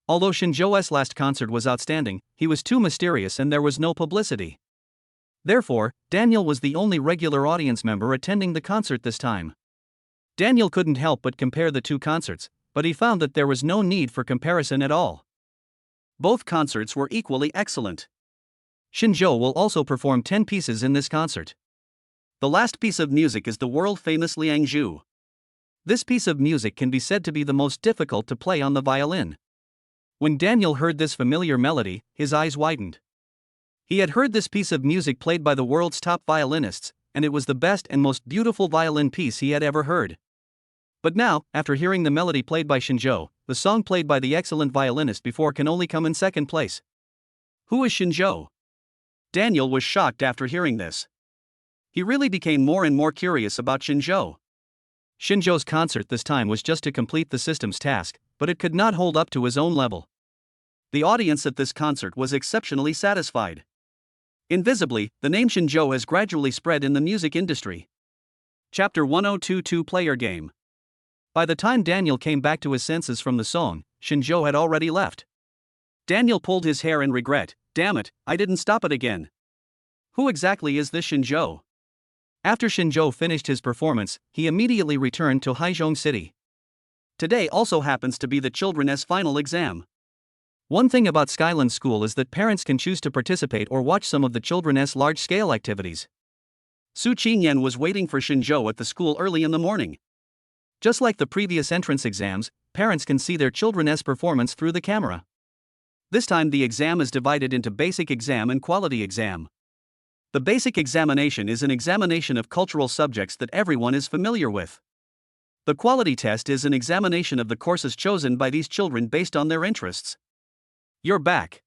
Although Shinzhou's last concert was outstanding, he was too mysterious and there was no publicity. Therefore, Daniel was the only regular audience member attending the concert this time. Daniel couldn't help but compare the two concerts, but he found that there was no need for comparison at all. Both concerts were equally excellent. Xinzhou will also perform 10 pieces in this concert. The last piece of music is the world-famous Liang Zhu. This piece of music can be said to be the most difficult to play on the violin. When Daniel heard this familiar melody, his eyes widened. He had heard this piece of music played by the world's top violinists, and it was the best and most beautiful violin piece he had ever heard. But now, after hearing the melody played by Xinzhou, the song played by the excellent violinist before can only come in second place. Who is Xinzhou? Daniel was shocked after hearing this. He really became more and more curious about Xinzhou. Xinzhou's concert this time was just to complete the system's task, but it could not hold up to his own level. The audience at this concert was exceptionally satisfied. Invisibly, the name Xinzhou has gradually spread in the music industry. Chapter 1022 Player Game. By the time Daniel came back to his senses from the song, Xinzhou had already left. Daniel pulled his hair in regret. Damn it, I didn't stop it again. Who exactly is this Xinzhou? After Xinzhou finished his performance, he immediately returned to Haizhong City. Today also happens to be the children's final exam. One thing about Skyland School is that parents can choose to participate or watch some of the children's large-scale activities. Su Qingyan was waiting for Xinzhou at the school early in the morning. Just like the previous entrance exams, parents can see their children's performance through the camera. This time the exam is divided into basic exam and quality exam. The basic examination is an examination of cultural subjects that everyone is familiar with. The quality test is an examination of the courses chosen by these children based on their interests. You're back.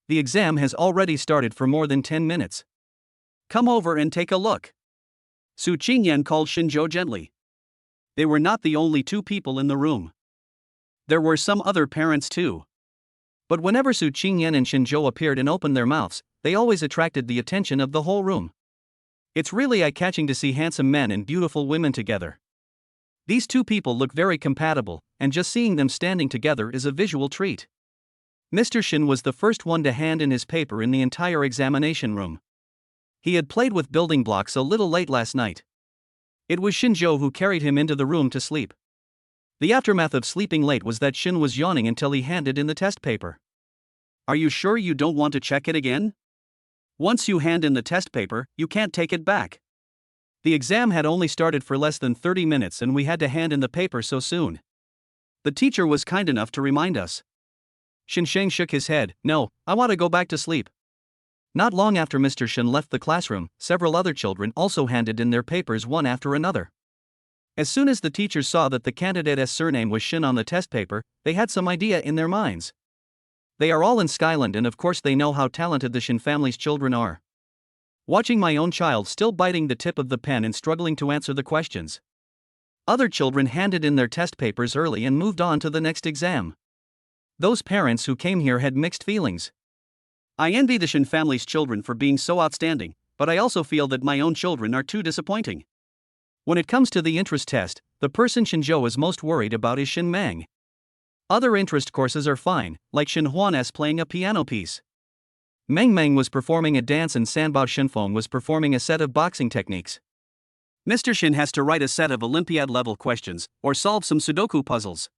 The exam has already started for more than 10 minutes. Come over and take a look. Su Qingyan called Xinzhou gently. They were not the only two people in the room. There were some other parents too. But whenever Su Qingyan and Xinzhou appeared and opened their mouths, they always attracted the attention of the whole room. It's really eye-catching to see handsome men and beautiful women together. These two people look very compatible, and just seeing them standing together is a visual treat. Mr. Shin was the first one to hand in his paper in the entire examination room. He had played with building blocks a little late last night. It was Xinzhou who carried him into the room to sleep. The aftermath of sleeping late was that Shin was yawning until he handed in the test paper. Are you sure you don't want to check it again? Once you hand in the test paper, you can't take it back. The exam had only started for less than 30 minutes and we had to hand in the paper so soon. The teacher was kind enough to remind us. Xinsheng shook his head. No, I want to go back to sleep. Not long after Mr. Shin left the classroom, several other children also handed in their papers one after another. As soon as the teachers saw that the candidate's surname was Shin on the test paper, they had some idea in their minds. They are all in Skyland and of course they know how talented the Shin family's children are. Watching my own child still biting the tip of the pen and struggling to answer the questions. Other children handed in their test papers early and moved on to the next exam. Those parents who came here had mixed feelings. I envy the Shin family's children for being so outstanding, but I also feel that my own children are too disappointing. When it comes to the interest test, the person Xinzhou is most worried about is Shin Mang. Other interest courses are fine, like Shin Huan's playing a piano piece. Meng Meng was performing a dance and Sanbao Shinfeng was performing a set of boxing techniques. Mr. Shin has to write a set of Olympiad-level questions, or solve some Sudoku puzzles.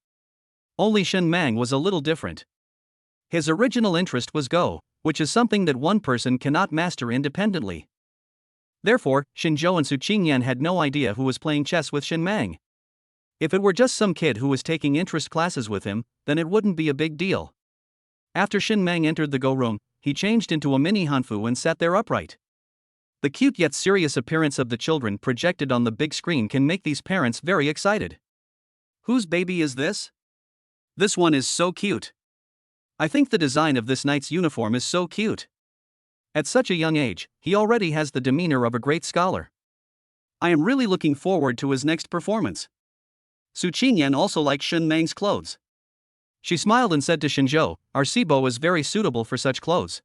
Only Shin Mang was a little different. His original interest was Go, which is something that one person cannot master independently. Therefore, Xinzhou and Su Qingyan had no idea who was playing chess with Shin Mang. If it were just some kid who was taking interest classes with him, then it wouldn't be a big deal. After Shin Mang entered the Go room, he changed into a mini Hanfu and sat there upright. The cute yet serious appearance of the children projected on the big screen can make these parents very excited. Whose baby is this? This one is so cute. I think the design of this knight's uniform is so cute. At such a young age, he already has the demeanor of a great scholar. I am really looking forward to his next performance. Su Qingyan also liked Shin Mang's clothes. She smiled and said to Xinzhou, "Our Sibo is very suitable for such clothes.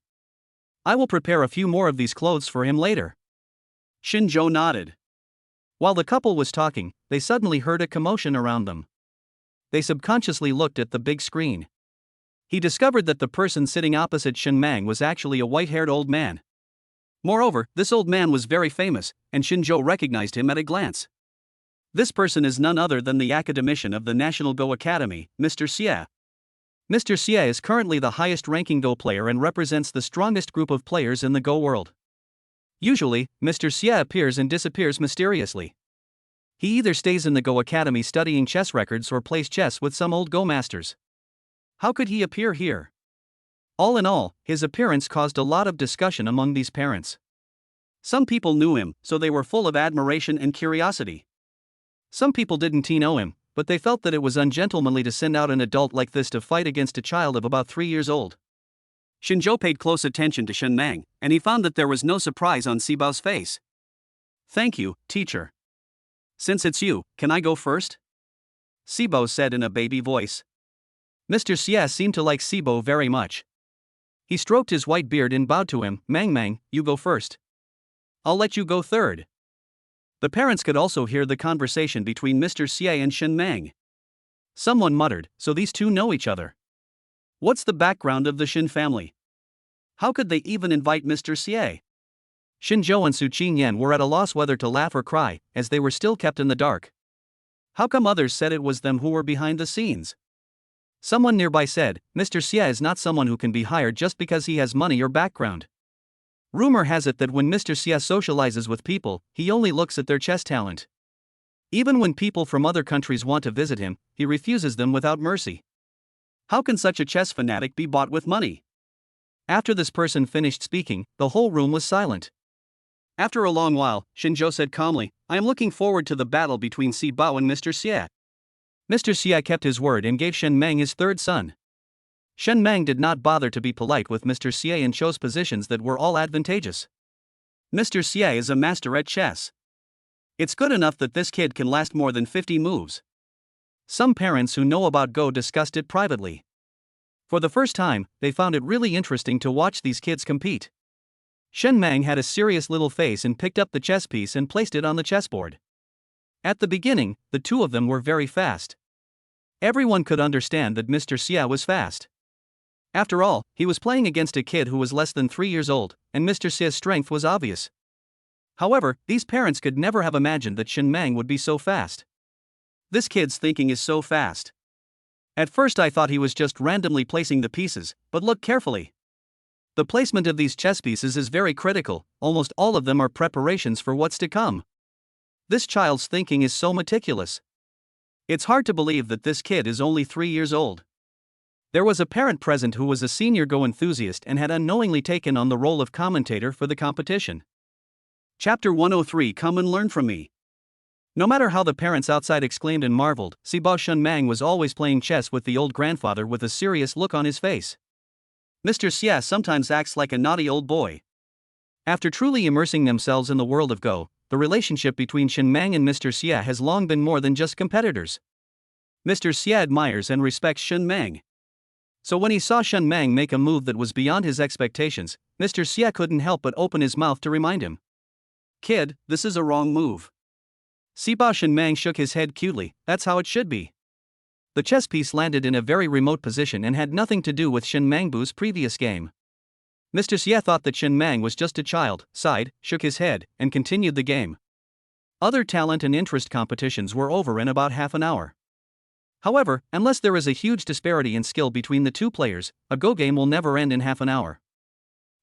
I will prepare a few more of these clothes for him later." Xinzhou nodded. While the couple was talking, they suddenly heard a commotion around them. They subconsciously looked at the big screen. He discovered that the person sitting opposite Shin Mang was actually a white-haired old man. Moreover, this old man was very famous, and Xinzhou recognized him at a glance. This person is none other than the academician of the National Go Academy, Mr. Xie. Mr. Xie is currently the highest-ranking Go player and represents the strongest group of players in the Go world. Usually, Mr. Xie appears and disappears mysteriously. He either stays in the Go Academy studying chess records or plays chess with some old Go masters. How could he appear here? All in all, his appearance caused a lot of discussion among these parents. Some people knew him, so they were full of admiration and curiosity. Some people didn't know him, but they felt that it was ungentlemanly to send out an adult like this to fight against a child of about 3 years old. Xinzhou paid close attention to Shen Mang, and he found that there was no surprise on Sibao's face. "Thank you, teacher. Since it's you, can I go first?" Sibao said in a baby voice. Mr. Xie seemed to like Sibao very much. He stroked his white beard and bowed to him. "Mang, you go first. I'll let you go third." The parents could also hear the conversation between Mr. Xie and Shen Mang. Someone muttered, "So these two know each other. What's the background of the Shen family? How could they even invite Mr. Xie?" Xinzhou and Su Qingyan were at a loss whether to laugh or cry, as they were still kept in the dark. How come others said it was them who were behind the scenes? Someone nearby said, "Mr. Xie is not someone who can be hired just because he has money or background. Rumor has it that when Mr. Xie socializes with people, he only looks at their chess talent. Even when people from other countries want to visit him, he refuses them without mercy. How can such a chess fanatic be bought with money?" After this person finished speaking, the whole room was silent. After a long while, Xinzhou said calmly, "I am looking forward to the battle between Sibao and Mr. Xie." Mr. Xie kept his word and gave Shen Mang his third son. Shen Mang did not bother to be polite with Mr. Xie and chose positions that were all advantageous. Mr. Xie is a master at chess. It's good enough that this kid can last more than 50 moves. Some parents who know about Go discussed it privately. For the first time, they found it really interesting to watch these kids compete. Shen Mang had a serious little face and picked up the chess piece and placed it on the chessboard. At the beginning, the two of them were very fast. Everyone could understand that Mr. Xie was fast. After all, he was playing against a kid who was less than 3 years old, and Mr. Xie's strength was obvious. However, these parents could never have imagined that Shen Mang would be so fast. "This kid's thinking is so fast. At first I thought he was just randomly placing the pieces, but look carefully. The placement of these chess pieces is very critical, almost all of them are preparations for what's to come. This child's thinking is so meticulous. It's hard to believe that this kid is only 3 years old." There was a parent present who was a senior Go enthusiast and had unknowingly taken on the role of commentator for the competition. Chapter 103 Come and Learn From Me. No matter how the parents outside exclaimed and marveled, Sibao Shen Mang was always playing chess with the old grandfather with a serious look on his face. Mr. Xie sometimes acts like a naughty old boy. After truly immersing themselves in the world of Go, the relationship between Shen Mang and Mr. Xie has long been more than just competitors. Mr. Xie admires and respects Shen Mang. So when he saw Shen Mang make a move that was beyond his expectations, Mr. Xie couldn't help but open his mouth to remind him. "Kid, this is a wrong move." Sibao Shen Mang shook his head cutely. "That's how it should be." The chess piece landed in a very remote position and had nothing to do with Shen Mangbu's previous game. Mr. Xie thought that Shen Mang was just a child, sighed, shook his head, and continued the game. Other talent and interest competitions were over in about half an hour. However, unless there is a huge disparity in skill between the two players, a Go game will never end in half an hour.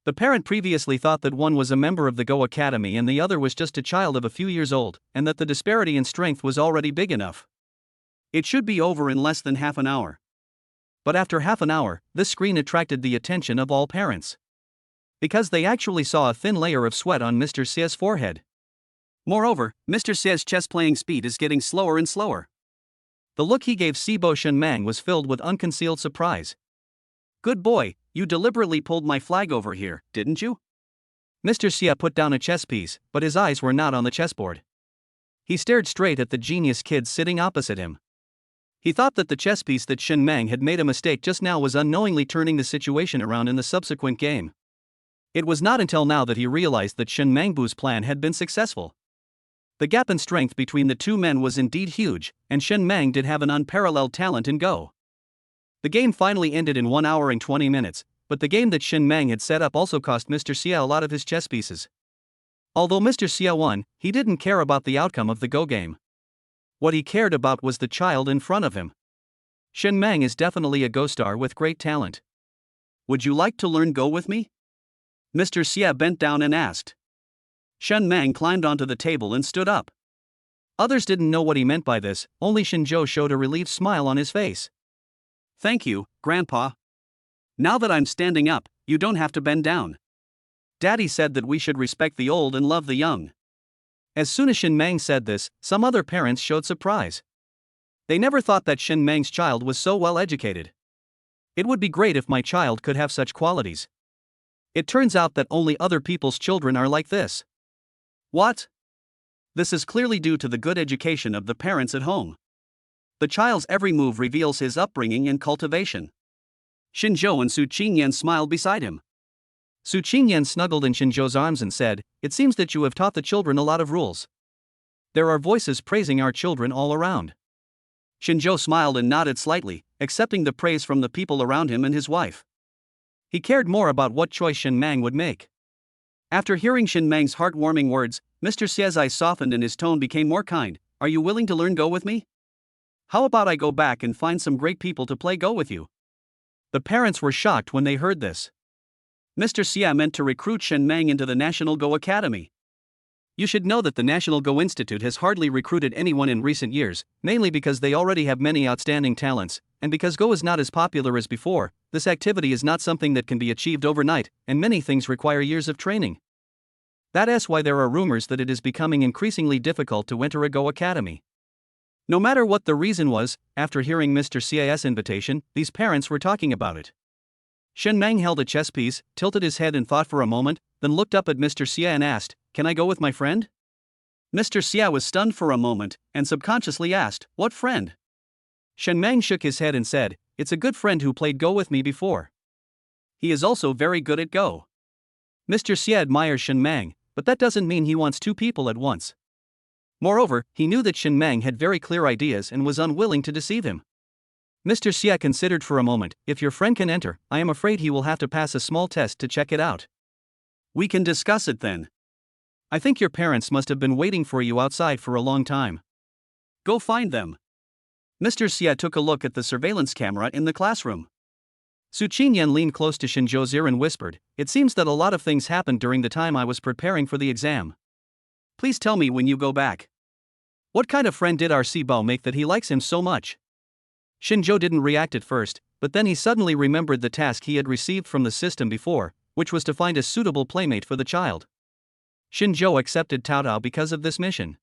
The parent previously thought that one was a member of the Go Academy and the other was just a child of a few years old, and that the disparity in strength was already big enough. It should be over in less than half an hour. But after half an hour, this screen attracted the attention of all parents. Because they actually saw a thin layer of sweat on Mr. Xie's forehead. Moreover, Mr. Xie's chess playing speed is getting slower and slower. The look he gave Sibao Shen Mang was filled with unconcealed surprise. "Good boy, you deliberately pulled my flag over here, didn't you?" Mr. Xie put down a chess piece, but his eyes were not on the chessboard. He stared straight at the genius kid sitting opposite him. He thought that the chess piece that Shen Mang had made a mistake just now was unknowingly turning the situation around in the subsequent game. It was not until now that he realized that Shen Mangbu's plan had been successful. The gap in strength between the two men was indeed huge, and Shen Mang did have an unparalleled talent in Go. The game finally ended in 1 hour and 20 minutes, but the game that Shen Mang had set up also cost Mr. Xie a lot of his chess pieces. Although Mr. Xie won, he didn't care about the outcome of the Go game. What he cared about was the child in front of him. Shen Mang is definitely a Go star with great talent. Would you like to learn Go with me? Mr. Xie bent down and asked. Shen Mang climbed onto the table and stood up. Others didn't know what he meant by this, only Shinjo showed a relieved smile on his face. Thank you, Grandpa. Now that I'm standing up, you don't have to bend down. Daddy said that we should respect the old and love the young. As soon as Shen Mang said this, some other parents showed surprise. They never thought that Shen Mang's child was so well educated. It would be great if my child could have such qualities. It turns out that only other people's children are like this. What? This is clearly due to the good education of the parents at home. The child's every move reveals his upbringing and cultivation. Shinjo and Su Qingyan smiled beside him. Su Qingyan snuggled in Shinjo's arms and said, "It seems that you have taught the children a lot of rules. There are voices praising our children all around." Shinjo smiled and nodded slightly, accepting the praise from the people around him and his wife. He cared more about what choice Shen Mang would make. After hearing Shen Mang's heartwarming words, Mr. Xie's eyes softened and his tone became more kind. Are you willing to learn Go with me? How about I go back and find some great people to play Go with you? The parents were shocked when they heard this. Mr. Xie meant to recruit Shen Mang into the National Go Academy. You should know that the National Go Institute has hardly recruited anyone in recent years, mainly because they already have many outstanding talents, and because Go is not as popular as before. This activity is not something that can be achieved overnight, and many things require years of training. That's why there are rumors that it is becoming increasingly difficult to enter a Go Academy. No matter what the reason was, after hearing Mr. Xie's invitation, these parents were talking about it. Shen Mang held a chess piece, tilted his head and thought for a moment, then looked up at Mr. Xie and asked, "Can I go with my friend?" Mr. Xie was stunned for a moment, and subconsciously asked, "What friend?" Shen Mang shook his head and said, "It's a good friend who played Go with me before. He is also very good at Go." Mr. Xie admires Shen Mang, but that doesn't mean he wants two people at once. Moreover, he knew that Shen Mang had very clear ideas and was unwilling to deceive him. Mr. Xie considered for a moment. "If your friend can enter, I am afraid he will have to pass a small test to check it out." "We can discuss it then." "I think your parents must have been waiting for you outside for a long time." "Go find them." Mr. Xie took a look at the surveillance camera in the classroom. Su Qingyan leaned close to Shinjo's ear and whispered, "It seems that a lot of things happened during the time I was preparing for the exam. Please tell me when you go back. What kind of friend did our Sibao make that he likes him so much?" Shinjo didn't react at first, but then he suddenly remembered the task he had received from the system before, which was to find a suitable playmate for the child. Shinjo accepted Tao Tao because of this mission.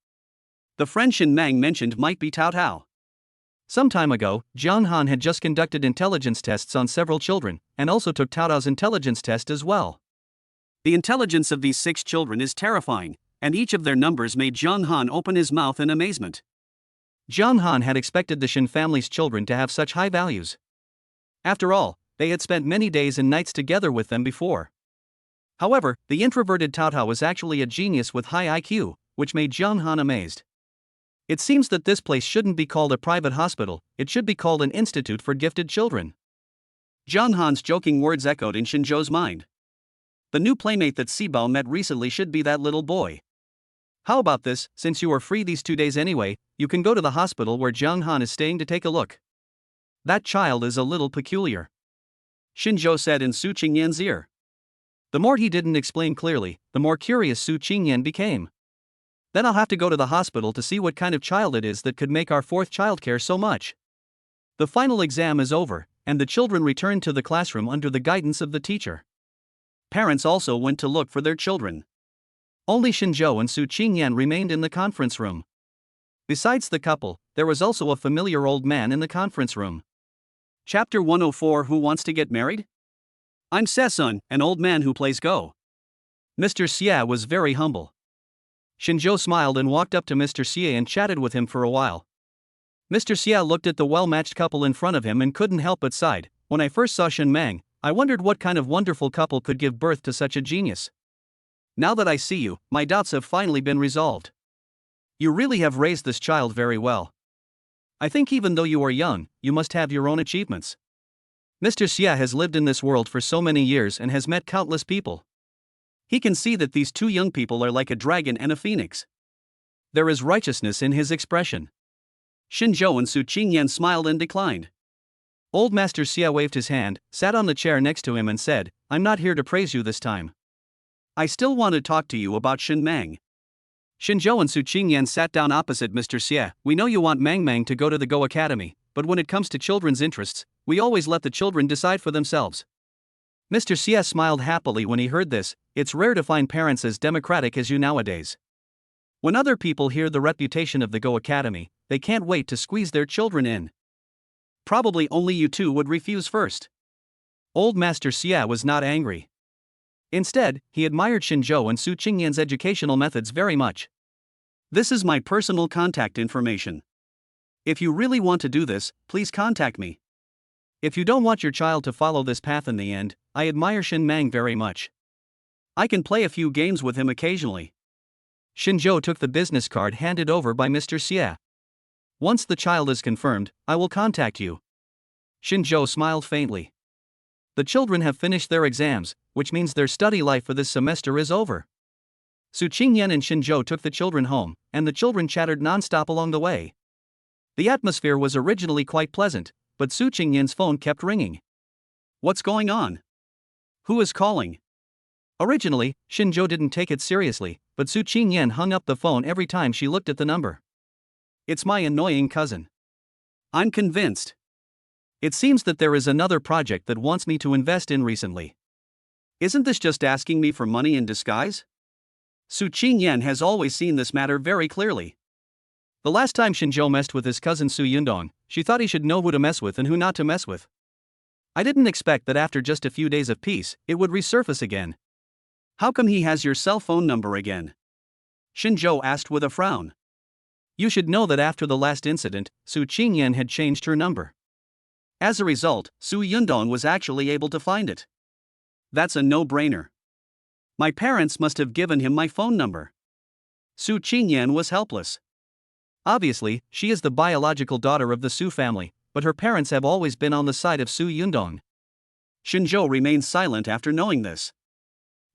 The friend Shen Mang mentioned might be Tao Tao. Some time ago, Jiang Han had just conducted intelligence tests on several children, and also took Tao Tao's intelligence test as well. The intelligence of these 6 children is terrifying, and each of their numbers made Jiang Han open his mouth in amazement. Jiang Han had expected the Shen family's children to have such high values. After all, they had spent many days and nights together with them before. However, the introverted Tao Tao was actually a genius with high IQ, which made Jiang Han amazed. It seems that this place shouldn't be called a private hospital, it should be called an institute for gifted children. Jiang Han's joking words echoed in Shinjo's mind. The new playmate that Sibao met recently should be that little boy. How about this, since you are free these 2 days anyway, you can go to the hospital where Jiang Han is staying to take a look. That child is a little peculiar," Shinjo said in Su Qingyan's ear. The more he didn't explain clearly, the more curious Su Qingyan became. "Then I'll have to go to the hospital to see what kind of child it is that could make our 4th child care so much." The final exam is over, and the children returned to the classroom under the guidance of the teacher. Parents also went to look for their children. Only Shinjo and Su Qingyan remained in the conference room. Besides the couple, there was also a familiar old man in the conference room. Chapter 104. Who wants to get married? I'm Se-sun, an old man who plays Go. Mr. Xie was very humble. Shinjo smiled and walked up to Mr. Xie and chatted with him for a while. Mr. Xie looked at the well-matched couple in front of him and couldn't help but sighed. "When I first saw Shen Mang, I wondered what kind of wonderful couple could give birth to such a genius. Now that I see you, my doubts have finally been resolved. You really have raised this child very well. I think even though you are young, you must have your own achievements. Mr. Xie has lived in this world for so many years and has met countless people. He can see that these 2 young people are like a dragon and a phoenix. There is righteousness in his expression." Shinjo and Su Qingyan smiled and declined. Old Master Xie waved his hand, sat on the chair next to him and said, I'm not here to praise you this time. I still want to talk to you about Shin Mang. Xinzhou and Su Qingyan sat down opposite Mr. Xie. We know you want Mang Mang to go to the Go Academy, but when it comes to children's interests, we always let the children decide for themselves. Mr. Xie smiled happily when he heard this. It's rare to find parents as democratic as you nowadays. When other people hear the reputation of the Go Academy, they can't wait to squeeze their children in. Probably only you two would refuse first. Old Master Xie was not angry. Instead, he admired Xinzhou and Su Qingyan's educational methods very much. This is my personal contact information. If you really want to do this, please contact me. If you don't want your child to follow this path in the end, I admire Shin Mang very much. I can play a few games with him occasionally. Xinzhou took the business card handed over by Mr. Xie. Once the child is confirmed, I will contact you. Xinzhou smiled faintly. The children have finished their exams, which means their study life for this semester is over. Su Qingyan and Xinzhou took the children home, and the children chattered non-stop along the way. The atmosphere was originally quite pleasant, but Su Qingyan's phone kept ringing. What's going on? Who is calling? Originally, Xinzhou didn't take it seriously, but Su Qingyan hung up the phone every time she looked at the number. It's my annoying cousin. I'm convinced. It seems that there is another project that wants me to invest in recently. Isn't this just asking me for money in disguise? Su Qingyan has always seen this matter very clearly. The last time Xinzhou messed with his cousin Su Yundong, she thought he should know who to mess with and who not to mess with. I didn't expect that after just a few days of peace, it would resurface again. How come he has your cell phone number again? Xinzhou asked with a frown. You should know that after the last incident, Su Qingyan had changed her number. As a result, Su Yundong was actually able to find it. That's a no-brainer. My parents must have given him my phone number. Su Qingyan was helpless. Obviously, she is the biological daughter of the Su family, but her parents have always been on the side of Su Yundong. Xinzhou remained silent after knowing this.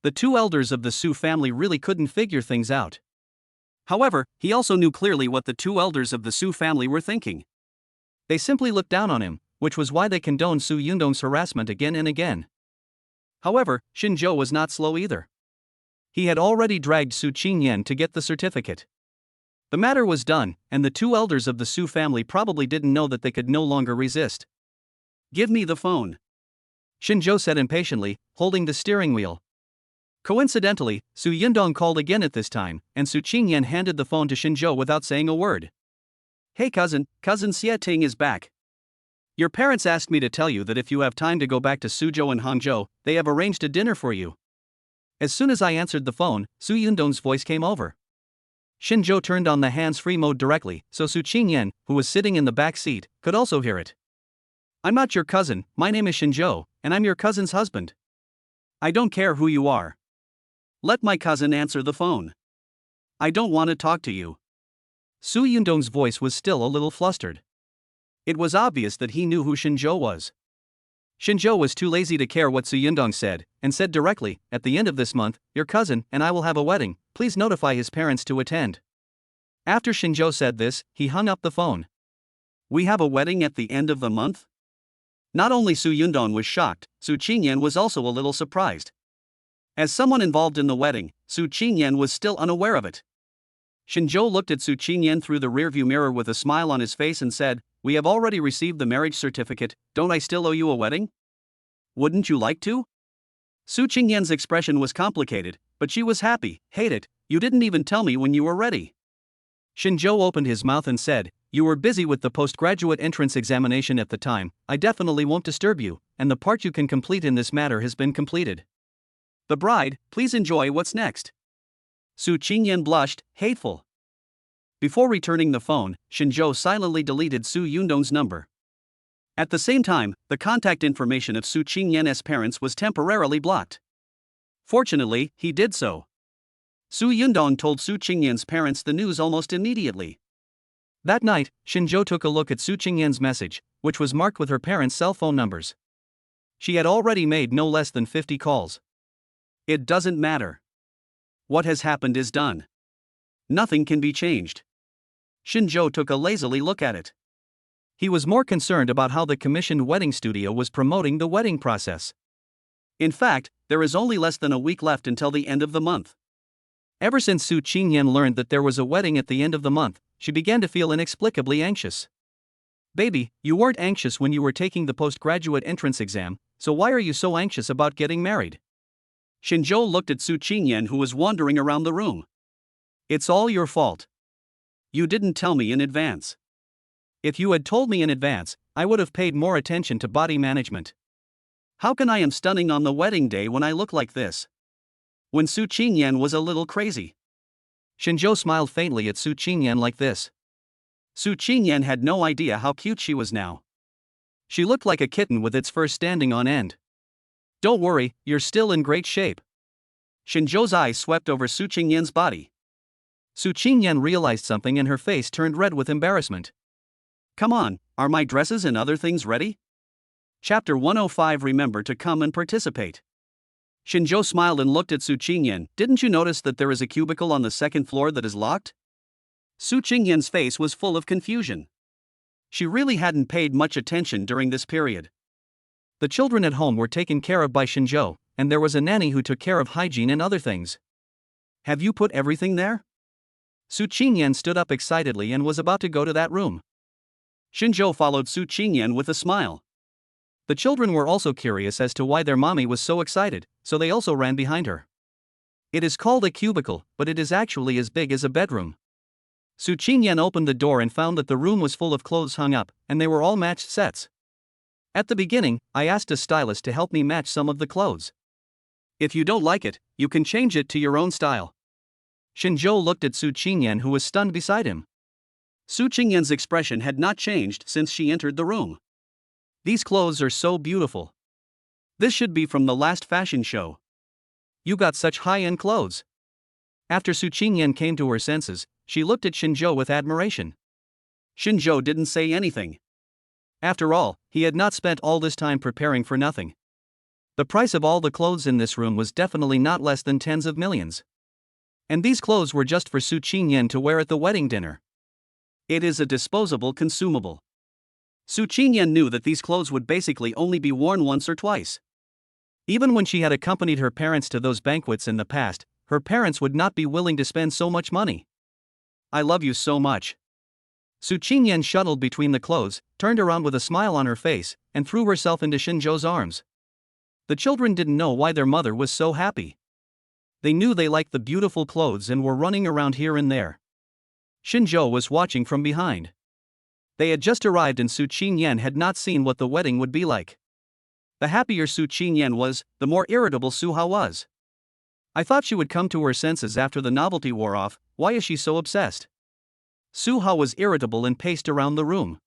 The two elders of the Su family really couldn't figure things out. However, he also knew clearly what the two elders of the Su family were thinking. They simply looked down on him, which was why they condoned Su Yundong's harassment again and again. However, Xinzhou was not slow either. He had already dragged Su Qingyan to get the certificate. The matter was done, and the two elders of the Su family probably didn't know that they could no longer resist. Give me the phone, Xinzhou said impatiently, holding the steering wheel. Coincidentally, Su Yundong called again at this time, and Su Qingyan handed the phone to Xinzhou without saying a word. Hey cousin Xie Ting is back. Your parents asked me to tell you that if you have time to go back to Suzhou and Hangzhou, they have arranged a dinner for you. As soon as I answered the phone, Su Yundong's voice came over. Xinzhou turned on the hands-free mode directly, so Su Qingyan, who was sitting in the back seat, could also hear it. I'm not your cousin, my name is Xinzhou, and I'm your cousin's husband. I don't care who you are. Let my cousin answer the phone. I don't want to talk to you. Su Yundong's voice was still a little flustered. It was obvious that he knew who Xinzhou was. Xinzhou was too lazy to care what Su Yundong said, and said directly, at the end of this month, your cousin and I will have a wedding, please notify his parents to attend. After Xinzhou said this, he hung up the phone. We have a wedding at the end of the month? Not only Su Yundong was shocked, Su Qingyan was also a little surprised. As someone involved in the wedding, Su Qingyan was still unaware of it. Xinzhou looked at Su Qingyan through the rearview mirror with a smile on his face and said, we have already received the marriage certificate, don't I still owe you a wedding? Wouldn't you like to? Su Qingyan's expression was complicated, but she was happy. Hate it, you didn't even tell me when you were ready. Xinzhou opened his mouth and said, you were busy with the postgraduate entrance examination at the time, I definitely won't disturb you, and the part you can complete in this matter has been completed. The bride, please enjoy what's next. Su Qingyan blushed, hateful. Before returning the phone, Xinzhou silently deleted Su Yundong's number. At the same time, the contact information of Su Qingyan's parents was temporarily blocked. Fortunately, he did so. Su Yundong told Su Qingyan's parents the news almost immediately. That night, Xinzhou took a look at Su Qingyan's message, which was marked with her parents' cell phone numbers. She had already made no less than 50 calls. It doesn't matter. What has happened is done. Nothing can be changed. Xinzhou took a lazily look at it. He was more concerned about how the commissioned wedding studio was promoting the wedding process. In fact, there is only less than a week left until the end of the month. Ever since Su Qingyan learned that there was a wedding at the end of the month, she began to feel inexplicably anxious. Baby, you weren't anxious when you were taking the postgraduate entrance exam, so why are you so anxious about getting married? Shinjo looked at Su Qingyan, who was wandering around the room. It's all your fault. You didn't tell me in advance. If you had told me in advance, I would have paid more attention to body management. How can I am stunning on the wedding day when I look like this? When Su Qingyan was a little crazy. Shinjo smiled faintly at Su Qingyan like this. Su Qingyan had no idea how cute she was now. She looked like a kitten with its fur standing on end. Don't worry, you're still in great shape. Shinjo's eyes swept over Su Qingyan's body. Su Qingyan realized something and her face turned red with embarrassment. Come on, are my dresses and other things ready? Chapter 105. Remember to come and participate. Shinjo smiled and looked at Su Qingyan. Didn't you notice that there is a cubicle on the second floor that is locked? Su Qingyan's face was full of confusion. She really hadn't paid much attention during this period. The children at home were taken care of by Shinjo, and there was a nanny who took care of hygiene and other things. Have you put everything there? Su Qingyan stood up excitedly and was about to go to that room. Shinjo followed Su Qingyan with a smile. The children were also curious as to why their mommy was so excited, so they also ran behind her. It is called a cubicle, but it is actually as big as a bedroom. Su Qingyan opened the door and found that the room was full of clothes hung up, and they were all matched sets. At the beginning, I asked a stylist to help me match some of the clothes. If you don't like it, you can change it to your own style. Shinjo looked at Su Qingyan, who was stunned beside him. Su Qingyan's expression had not changed since she entered the room. These clothes are so beautiful. This should be from the last fashion show. You got such high-end clothes. After Su Qingyan came to her senses, she looked at Shinjo with admiration. Shinjo didn't say anything. After all, he had not spent all this time preparing for nothing. The price of all the clothes in this room was definitely not less than tens of millions. And these clothes were just for Su Qingyan to wear at the wedding dinner. It is a disposable consumable. Su Qingyan knew that these clothes would basically only be worn once or twice. Even when she had accompanied her parents to those banquets in the past, her parents would not be willing to spend so much money. I love you so much. Su Qingyan shuttled between the clothes, turned around with a smile on her face, and threw herself into Shinjo's arms. The children didn't know why their mother was so happy. They knew they liked the beautiful clothes and were running around here and there. Shinjo was watching from behind. They had just arrived and Su Qingyan had not seen what the wedding would be like. The happier Su Qingyan was, the more irritable Suha was. I thought she would come to her senses after the novelty wore off. Why is she so obsessed? Suha was irritable and paced around the room.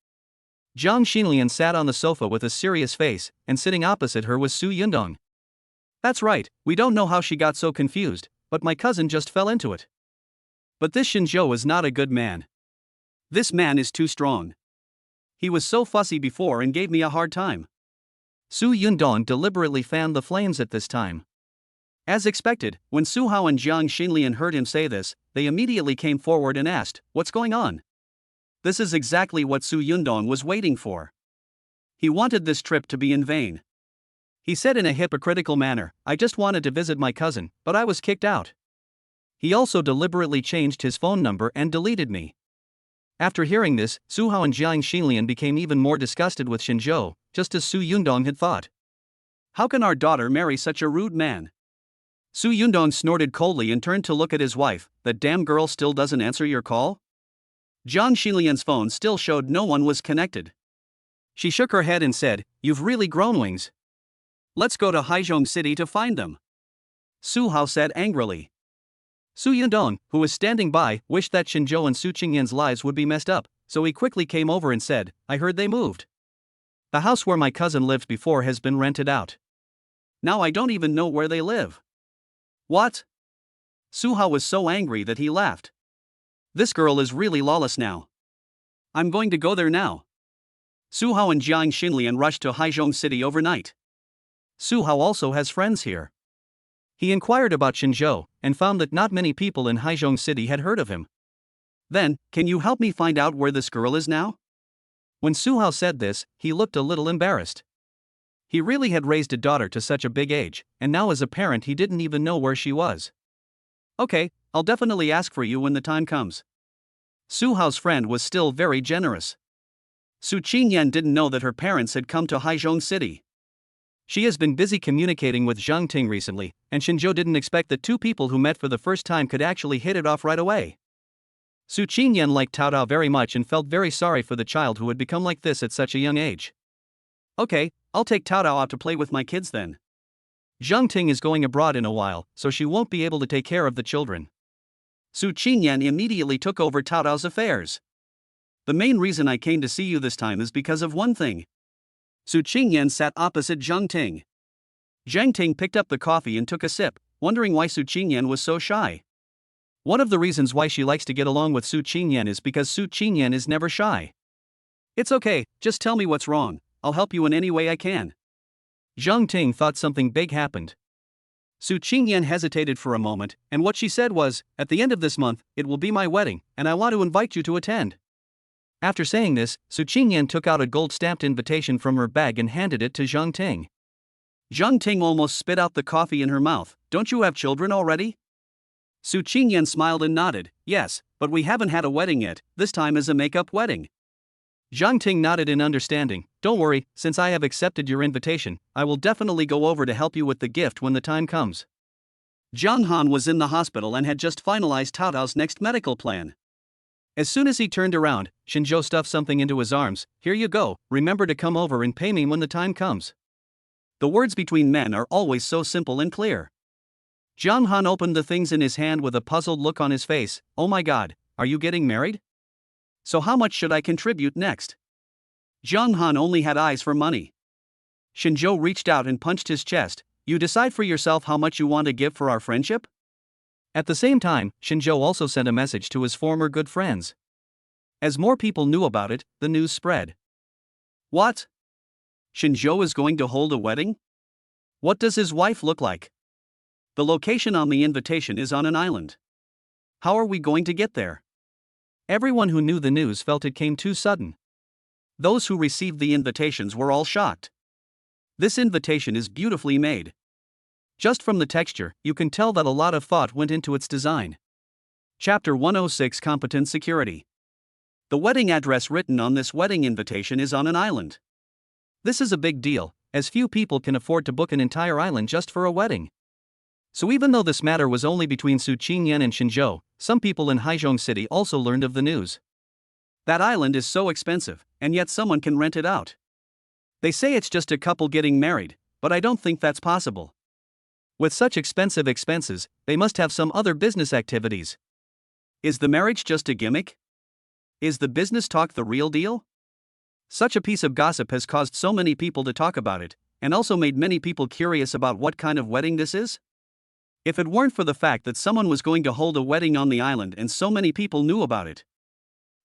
Jiang Xinlian sat on the sofa with a serious face, and sitting opposite her was Su Yundong. That's right, we don't know how she got so confused, but my cousin just fell into it. But this Shinjo is not a good man. This man is too strong. He was so fussy before and gave me a hard time. Su Yundong deliberately fanned the flames at this time. As expected, when Su Hao and Jiang Xinlian heard him say this, they immediately came forward and asked, "What's going on?" This is exactly what Su Yundong was waiting for. He wanted this trip to be in vain. He said in a hypocritical manner, "I just wanted to visit my cousin, but I was kicked out." He also deliberately changed his phone number and deleted me. After hearing this, Su Hao and Jiang Xinlian became even more disgusted with Shinjo, just as Su Yundong had thought. How can our daughter marry such a rude man? Su Yundong snorted coldly and turned to look at his wife. That damn girl still doesn't answer your call? Jiang Xinlian's phone still showed no one was connected. She shook her head and said, "You've really grown wings. Let's go to Haizhong City to find them," Su Hao said angrily. Su Yundong, who was standing by, wished that Shinjo and Su Qingyan's lives would be messed up, so he quickly came over and said, "I heard they moved. The house where my cousin lived before has been rented out. Now I don't even know where they live." What? Su Hao was so angry that he laughed. This girl is really lawless now. I'm going to go there now. Su Hao and Jiang Xinlian rushed to Haizhong City overnight. Su Hao also has friends here. He inquired about Shinjo, and found that not many people in Haizhong City had heard of him. Then, can you help me find out where this girl is now? When Su Hao said this, he looked a little embarrassed. He really had raised a daughter to such a big age, and now as a parent he didn't even know where she was. Okay, I'll definitely ask for you when the time comes. Su Hao's friend was still very generous. Su Qingyan didn't know that her parents had come to Haizhong City. She has been busy communicating with Zhang Ting recently, and Xinzhou didn't expect that two people who met for the first time could actually hit it off right away. Su Qingyan liked Tao Tao very much and felt very sorry for the child who had become like this at such a young age. Okay, I'll take Tao Tao out to play with my kids then. Zhang Ting is going abroad in a while, so she won't be able to take care of the children. Su Qingyan immediately took over Tao Tao's affairs. The main reason I came to see you this time is because of one thing. Su Qingyan sat opposite Zhang Ting. Zhang Ting picked up the coffee and took a sip, wondering why Su Qingyan was so shy. One of the reasons why she likes to get along with Su Qingyan is because Su Qingyan is never shy. It's okay, just tell me what's wrong, I'll help you in any way I can. Zhang Ting thought something big happened. Su Qingyan hesitated for a moment, and what she said was, "At the end of this month, it will be my wedding, and I want to invite you to attend." After saying this, Su Qingyan took out a gold-stamped invitation from her bag and handed it to Zhang Ting. Zhang Ting almost spit out the coffee in her mouth. "Don't you have children already?" Su Qingyan smiled and nodded. "Yes, but we haven't had a wedding yet, this time is a make-up wedding." Zhang Ting nodded in understanding. "Don't worry, since I have accepted your invitation, I will definitely go over to help you with the gift when the time comes." Zhang Han was in the hospital and had just finalized Tao Tao's next medical plan. As soon as he turned around, Xinzhou stuffed something into his arms. "Here you go, remember to come over and pay me when the time comes." The words between men are always so simple and clear. Zhang Han opened the things in his hand with a puzzled look on his face. "Oh my god, are you getting married? So how much should I contribute next?" Zhang Han only had eyes for money. Xinzhou reached out and punched his chest. "You decide for yourself how much you want to give for our friendship?" At the same time, Xinzhou also sent a message to his former good friends. As more people knew about it, the news spread. What? Xinzhou is going to hold a wedding? What does his wife look like? The location on the invitation is on an island. How are we going to get there? Everyone who knew the news felt it came too sudden. Those who received the invitations were all shocked. This invitation is beautifully made. Just from the texture, you can tell that a lot of thought went into its design. Chapter 106 Competent Security. The wedding address written on this wedding invitation is on an island. This is a big deal, as few people can afford to book an entire island just for a wedding. So even though this matter was only between Su Qingyan and Xinzhou, some people in Haizhong City also learned of the news. That island is so expensive, and yet someone can rent it out. They say it's just a couple getting married, but I don't think that's possible. With such expensive expenses, they must have some other business activities. Is the marriage just a gimmick? Is the business talk the real deal? Such a piece of gossip has caused so many people to talk about it, and also made many people curious about what kind of wedding this is. If it weren't for the fact that someone was going to hold a wedding on the island and so many people knew about it.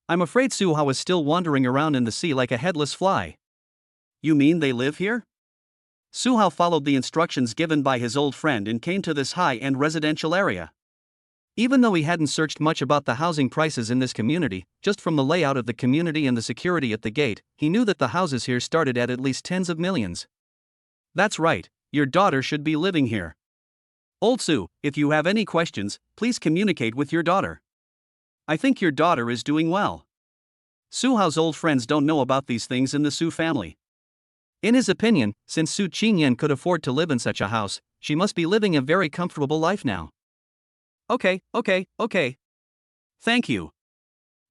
I'm afraid Su Hao is still wandering around in the sea like a headless fly. You mean they live here? Su Hao followed the instructions given by his old friend and came to this high-end residential area. Even though he hadn't searched much about the housing prices in this community, just from the layout of the community and the security at the gate, he knew that the houses here started at least tens of millions. That's right, your daughter should be living here. Old Su, if you have any questions, please communicate with your daughter. I think your daughter is doing well. Su Hao's old friends don't know about these things in the Su family. In his opinion, since Su Qingyan could afford to live in such a house, she must be living a very comfortable life now. Okay. Thank you.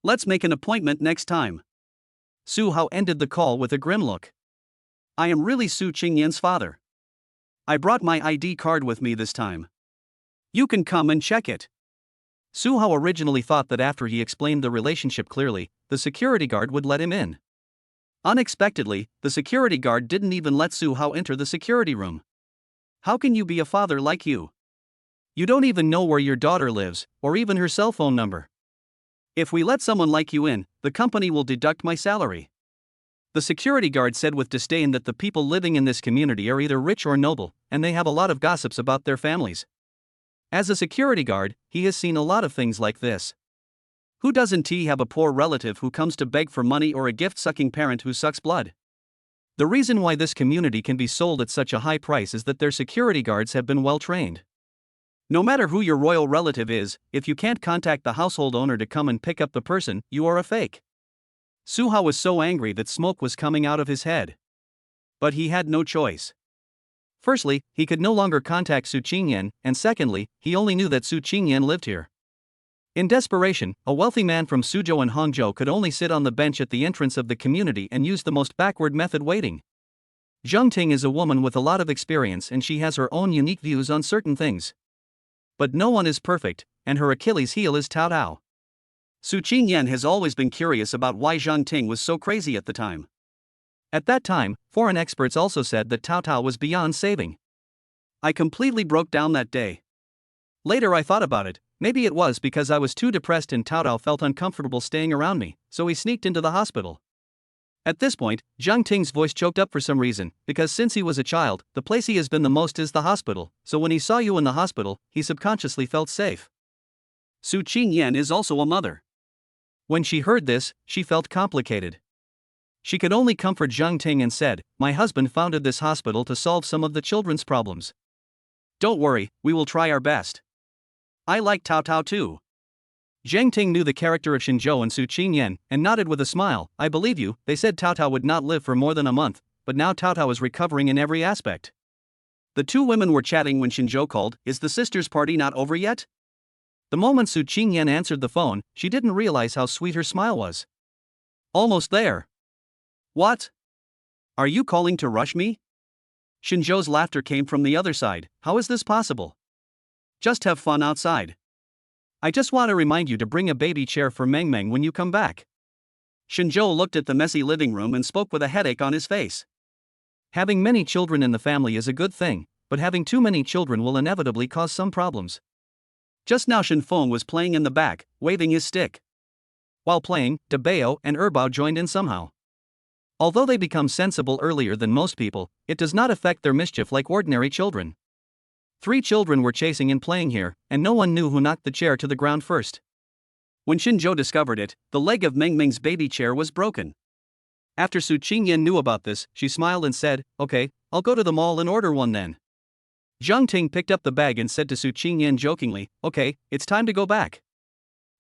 Let's make an appointment next time. Su Hao ended the call with a grim look. I am really Su Qingyan's father. I brought my ID card with me this time. You can come and check it. Su Hao originally thought that after he explained the relationship clearly, the security guard would let him in. Unexpectedly, the security guard didn't even let Su Hao enter the security room. How can you be a father like you? You don't even know where your daughter lives, or even her cell phone number. If we let someone like you in, the company will deduct my salary. The security guard said with disdain that the people living in this community are either rich or noble, and they have a lot of gossips about their families. As a security guard, he has seen a lot of things like this. Who doesn't have a poor relative who comes to beg for money or a gift-sucking parent who sucks blood? The reason why this community can be sold at such a high price is that their security guards have been well trained. No matter who your royal relative is, if you can't contact the household owner to come and pick up the person, you are a fake. Suhao was so angry that smoke was coming out of his head. But he had no choice. Firstly, he could no longer contact Su Qingyan, and secondly, he only knew that Su Qingyan lived here. In desperation, a wealthy man from Suzhou and Hangzhou could only sit on the bench at the entrance of the community and use the most backward method waiting. Zheng Ting is a woman with a lot of experience and she has her own unique views on certain things. But no one is perfect, and her Achilles heel is Cao Tao. Su Qingyan has always been curious about why Zheng Ting was so crazy at the time. At that time, foreign experts also said that Cao Tao was beyond saving. I completely broke down that day. Later I thought about it, maybe it was because I was too depressed and Cao Tao felt uncomfortable staying around me, so he sneaked into the hospital. At this point, Zheng Ting's voice choked up for some reason, because since he was a child, the place he has been the most is the hospital, so when he saw you in the hospital, he subconsciously felt safe. Su Qingyan is also a mother. When she heard this, she felt complicated. She could only comfort Zheng Ting and said, "My husband founded this hospital to solve some of the children's problems. Don't worry, we will try our best. I like Cao Tao too." Zheng Ting knew the character of Xinzhou and Su Qingyan, and nodded with a smile. "I believe you, they said Cao Tao would not live for more than a month, but now Cao Tao is recovering in every aspect." The two women were chatting when Xinzhou called. "Is the sisters' party not over yet?" The moment Su Qingyan answered the phone, she didn't realize how sweet her smile was. "Almost there." "What? Are you calling to rush me?" Xinzhou's laughter came from the other side. "How is this possible? Just have fun outside. I just want to remind you to bring a baby chair for Meng Meng when you come back." Xinzhou looked at the messy living room and spoke with a headache on his face. Having many children in the family is a good thing, but having too many children will inevitably cause some problems. Just now Shen Feng was playing in the back, waving his stick. While playing, De Bao and Erbao joined in somehow. Although they become sensible earlier than most people, it does not affect their mischief like ordinary children. 3 children were chasing and playing here, and no one knew who knocked the chair to the ground first. When Xinzhou discovered it, the leg of Meng Meng's baby chair was broken. After Su Qingyan knew about this, she smiled and said, "Okay, I'll go to the mall and order one then." Zheng Ting picked up the bag and said to Su Qingyan jokingly, "Okay, it's time to go back.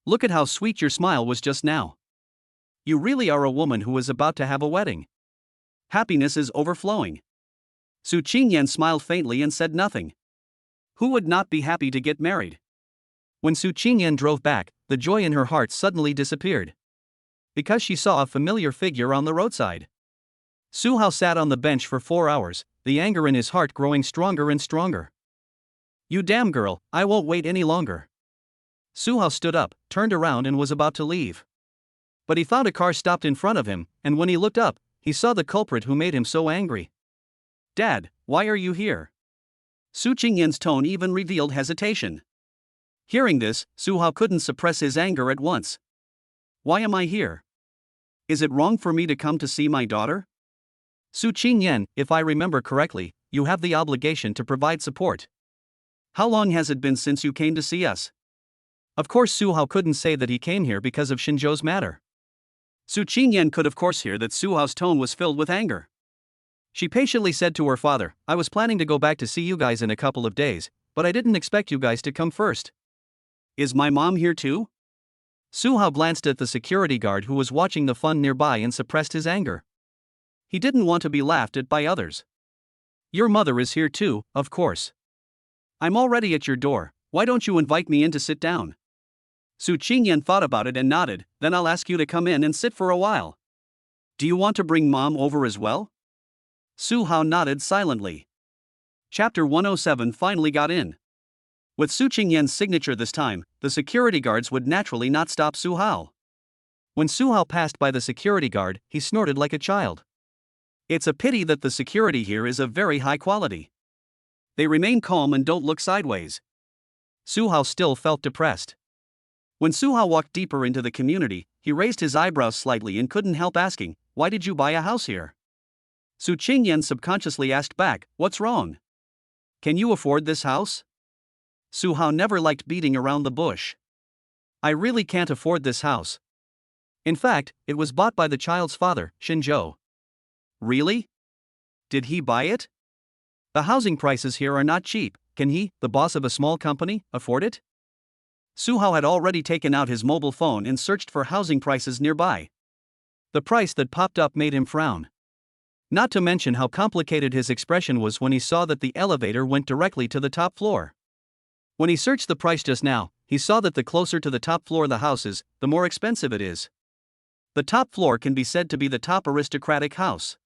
Look at how sweet your smile was just now. You really are a woman who is about to have a wedding. Happiness is overflowing." Su Qingyan smiled faintly and said nothing. Who would not be happy to get married? When Su Qingyan drove back, the joy in her heart suddenly disappeared. Because she saw a familiar figure on the roadside. Su Hao sat on the bench for 4 hours, the anger in his heart growing stronger and stronger. "You damn girl, I won't wait any longer." Su Hao stood up, turned around and was about to leave. But he found a car stopped in front of him, and when he looked up, he saw the culprit who made him so angry. "Dad, why are you here?" Su Qingyan's tone even revealed hesitation. Hearing this, Su Hao couldn't suppress his anger at once. "Why am I here? Is it wrong for me to come to see my daughter?" "Su Qingyan, if I remember correctly, you have the obligation to provide support. How long has it been since you came to see us?" Of course Su Hao couldn't say that he came here because of Xinzhou's matter. Su Qingyan could of course hear that Su Hao's tone was filled with anger. She patiently said to her father, "I was planning to go back to see you guys in a couple of days, but I didn't expect you guys to come first." "Is my mom here too?" Su Hao glanced at the security guard who was watching the fun nearby and suppressed his anger. He didn't want to be laughed at by others. "Your mother is here too, of course." "I'm already at your door, why don't you invite me in to sit down?" Su Qingyan thought about it and nodded. "Then I'll ask you to come in and sit for a while. Do you want to bring mom over as well?" Su Hao nodded silently. Chapter 107 finally got in. With Su Qingyan's signature this time, the security guards would naturally not stop Su Hao. When Su Hao passed by the security guard, he snorted like a child. It's a pity that the security here is of very high quality. They remain calm and don't look sideways. Su Hao still felt depressed. When Su Hao walked deeper into the community, he raised his eyebrows slightly and couldn't help asking, "Why did you buy a house here?" Su Qingyan subconsciously asked back, "What's wrong? Can you afford this house?" Su Hao never liked beating around the bush. I really can't afford this house. In fact, it was bought by the child's father, Shinjo. Really? Did he buy it? The housing prices here are not cheap. Can he, the boss of a small company, afford it? Suhao had already taken out his mobile phone and searched for housing prices nearby. The price that popped up made him frown. Not to mention how complicated his expression was when he saw that the elevator went directly to the top floor. When he searched the price just now, he saw that the closer to the top floor the house is, the more expensive it is. The top floor can be said to be the top aristocratic house.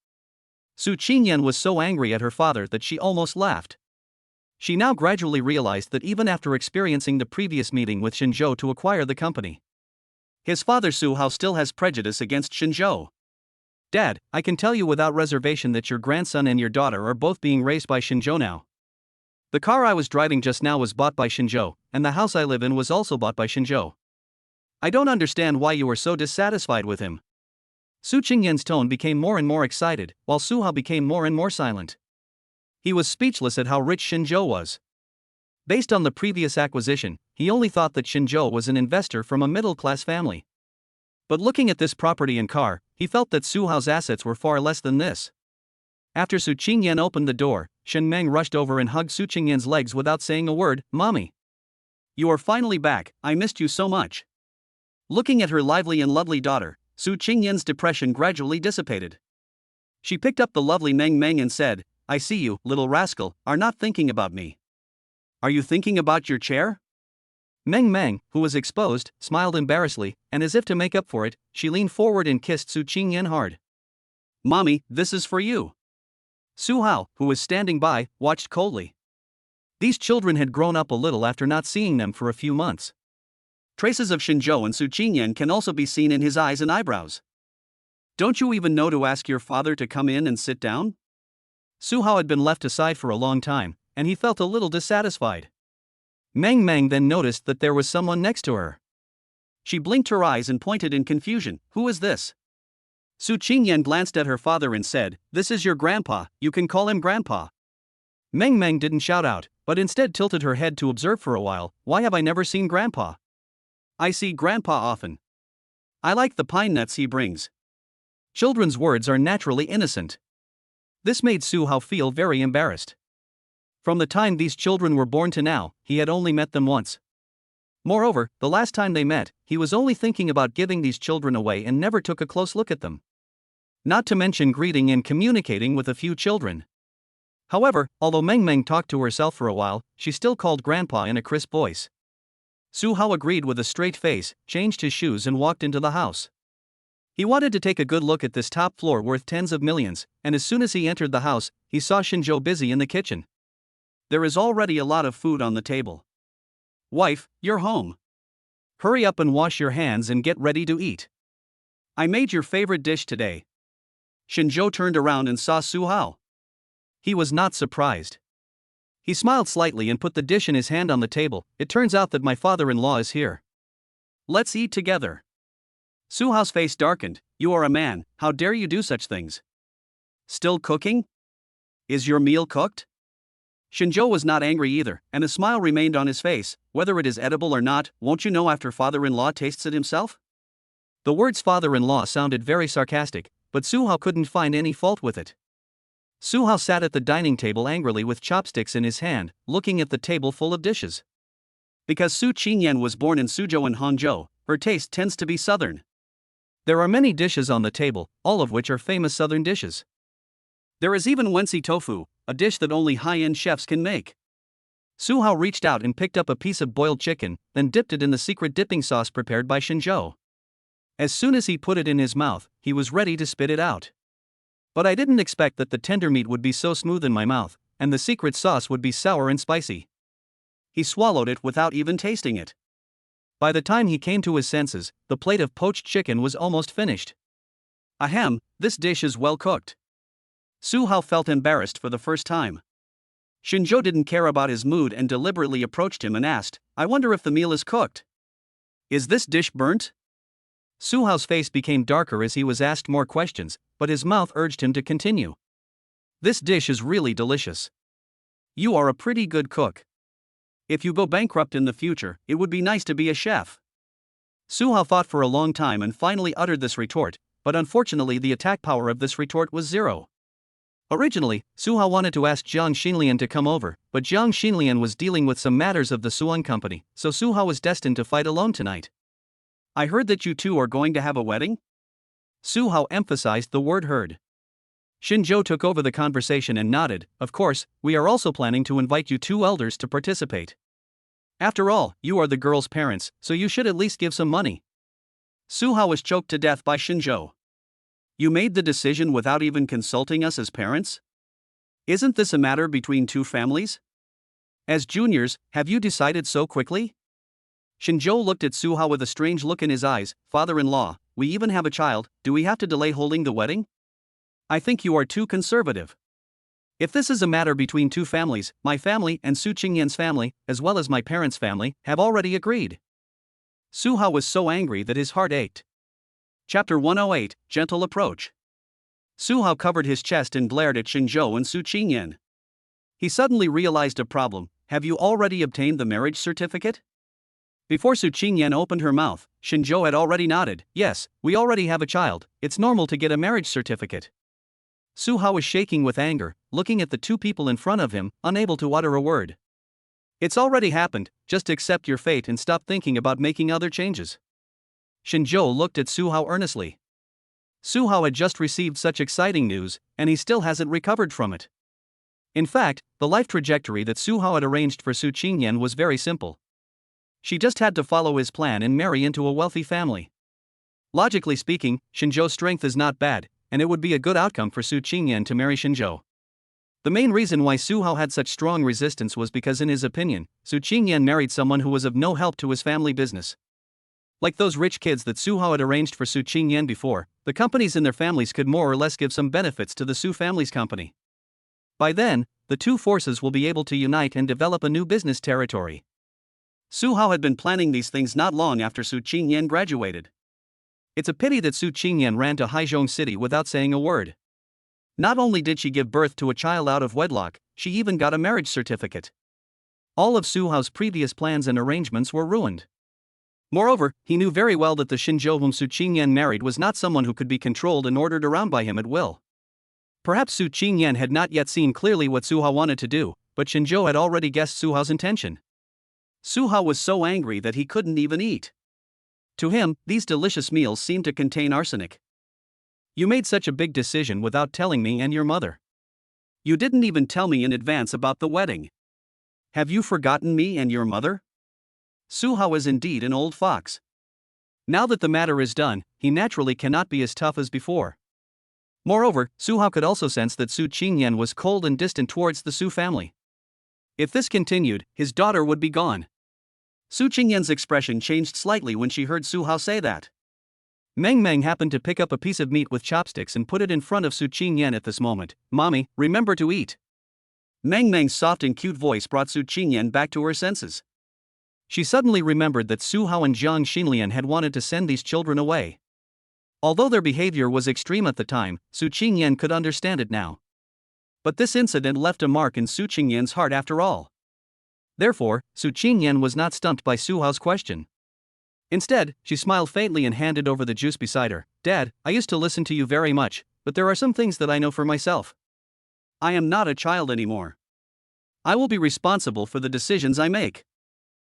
Su Qingyan was so angry at her father that she almost laughed. She now gradually realized that even after experiencing the previous meeting with Shinjo to acquire the company, his father Suhao still has prejudice against Shinjo. Dad, I can tell you without reservation that your grandson and your daughter are both being raised by Shinjo now. The car I was driving just now was bought by Shinjo, and the house I live in was also bought by Shinjo. I don't understand why you are so dissatisfied with him. Su Qingyan's tone became more and more excited, while Suhao became more and more silent. He was speechless at how rich Shinjo was. Based on the previous acquisition, he only thought that Shinjo was an investor from a middle-class family. But looking at this property and car, he felt that Suhao's assets were far less than this. After Su Qingyan opened the door, Shen Meng rushed over and hugged Su Qingyan's legs without saying a word. Mommy, you are finally back, I missed you so much. Looking at her lively and lovely daughter, Su Qingyan's depression gradually dissipated. She picked up the lovely Meng Meng and said, I see you, little rascal, are not thinking about me. Are you thinking about your chair? Meng Meng, who was exposed, smiled embarrassedly, and as if to make up for it, she leaned forward and kissed Su Qingyan hard. Mommy, this is for you. Suhao, who was standing by, watched coldly. These children had grown up a little after not seeing them for a few months. Traces of Shinjo and Su Qingyan can also be seen in his eyes and eyebrows. Don't you even know to ask your father to come in and sit down? Suhao had been left aside for a long time, and he felt a little dissatisfied. Meng Meng then noticed that there was someone next to her. She blinked her eyes and pointed in confusion. Who is this? Su Qingyan glanced at her father and said, This is your grandpa, you can call him grandpa. Meng Meng didn't shout out, but instead tilted her head to observe for a while. Why have I never seen grandpa? I see grandpa often. I like the pine nuts he brings. Children's words are naturally innocent. This made Suhao feel very embarrassed. From the time these children were born to now, he had only met them once. Moreover, the last time they met, he was only thinking about giving these children away and never took a close look at them. Not to mention greeting and communicating with a few children. However, although Meng Meng talked to herself for a while, she still called grandpa in a crisp voice. Suhao agreed with a straight face, changed his shoes and walked into the house. He wanted to take a good look at this top floor worth tens of millions, and as soon as he entered the house, he saw Shinjo busy in the kitchen. There is already a lot of food on the table. Wife, you're home. Hurry up and wash your hands and get ready to eat. I made your favorite dish today. Shinjo turned around and saw Suhao. He was not surprised. He smiled slightly and put the dish in his hand on the table. It turns out that my father-in-law is here. Let's eat together. Suhao's face darkened. You are a man, how dare you do such things? Still cooking? Is your meal cooked? Shinjo was not angry either, and a smile remained on his face. Whether it is edible or not, won't you know after father-in-law tastes it himself? The words father-in-law sounded very sarcastic, but Suhao couldn't find any fault with it. Suhao sat at the dining table angrily with chopsticks in his hand, looking at the table full of dishes. Because Su Qingyan was born in Suzhou and Hangzhou, her taste tends to be southern. There are many dishes on the table, all of which are famous southern dishes. There is even wensi tofu, a dish that only high-end chefs can make. Suhao reached out and picked up a piece of boiled chicken, then dipped it in the secret dipping sauce prepared by Shinjo. As soon as he put it in his mouth, he was ready to spit it out. But I didn't expect that the tender meat would be so smooth in my mouth, and the secret sauce would be sour and spicy. He swallowed it without even tasting it. By the time he came to his senses, the plate of poached chicken was almost finished. Ahem, this dish is well cooked. Suhao felt embarrassed for the first time. Shinjo didn't care about his mood and deliberately approached him and asked, I wonder if the meal is cooked. Is this dish burnt? Suhao's face became darker as he was asked more questions, but his mouth urged him to continue. This dish is really delicious. You are a pretty good cook. If you go bankrupt in the future, it would be nice to be a chef. Su Hao thought for a long time and finally uttered this retort, but unfortunately the attack power of this retort was 0. Originally, Su Hao wanted to ask Jiang Xinlian to come over, but Jiang Xinlian was dealing with some matters of the Suan company, so Su Hao was destined to fight alone tonight. I heard that you two are going to have a wedding? Su Hao emphasized the word heard. Xinzhou took over the conversation and nodded. Of course, we are also planning to invite you two elders to participate. After all, you are the girl's parents, so you should at least give some money. Su Hao was choked to death by Xinzhou. You made the decision without even consulting us as parents? Isn't this a matter between two families? As juniors, have you decided so quickly? Xinzhou looked at Su Hao with a strange look in his eyes. Father-in-law, we even have a child, do we have to delay holding the wedding? I think you are too conservative. If this is a matter between two families, my family and Su Qingyan's family, as well as my parents' family, have already agreed. Su Hao was so angry that his heart ached. Chapter 108, Gentle Approach. Su Hao covered his chest and glared at Xinzhou and Su Qingyan. He suddenly realized a problem. Have you already obtained the marriage certificate? Before Su Qingyan opened her mouth, Xinzhou had already nodded. Yes, we already have a child, it's normal to get a marriage certificate. Su Hao was shaking with anger, looking at the two people in front of him, unable to utter a word. It's already happened, just accept your fate and stop thinking about making other changes. Xinzhou looked at Su Hao earnestly. Su Hao had just received such exciting news, and he still hasn't recovered from it. In fact, the life trajectory that Su Hao had arranged for Su Qingyan was very simple. She just had to follow his plan and marry into a wealthy family. Logically speaking, Xinzhou's strength is not bad, and it would be a good outcome for Su Qingyan to marry Xinzhou. The main reason why Su Hao had such strong resistance was because in his opinion, Su Qingyan married someone who was of no help to his family business. Like those rich kids that Su Hao had arranged for Su Qingyan before, the companies and their families could more or less give some benefits to the Su family's company. By then, the two forces will be able to unite and develop a new business territory. Su Hao had been planning these things not long after Su Qingyan graduated. It's a pity that Su Qingyan ran to Haizhong City without saying a word. Not only did she give birth to a child out of wedlock, she even got a marriage certificate. All of Su Hao's previous plans and arrangements were ruined. Moreover, he knew very well that the Xinzhou whom Su Qingyan married was not someone who could be controlled and ordered around by him at will. Perhaps Su Qingyan had not yet seen clearly what Su Hao wanted to do, but Xinzhou had already guessed Su Hao's intention. Su Hao was so angry that he couldn't even eat. To him, these delicious meals seemed to contain arsenic. You made such a big decision without telling me and your mother. You didn't even tell me in advance about the wedding. Have you forgotten me and your mother? Su Hao is indeed an old fox. Now that the matter is done, he naturally cannot be as tough as before. Moreover, Su Hao could also sense that Su Qingyan was cold and distant towards the Su family. If this continued, his daughter would be gone. Su Qingyan's expression changed slightly when she heard Su Hao say that. Meng Meng happened to pick up a piece of meat with chopsticks and put it in front of Su Qingyan at this moment. Mommy, remember to eat. Meng Meng's soft and cute voice brought Su Qingyan back to her senses. She suddenly remembered that Su Hao and Jiang Xinlian had wanted to send these children away. Although their behavior was extreme at the time, Su Qingyan could understand it now. But this incident left a mark in Su Qingyan's heart after all. Therefore, Su Qingyan was not stumped by Su Hao's question. Instead, she smiled faintly and handed over the juice beside her. Dad, I used to listen to you very much, but there are some things that I know for myself. I am not a child anymore. I will be responsible for the decisions I make.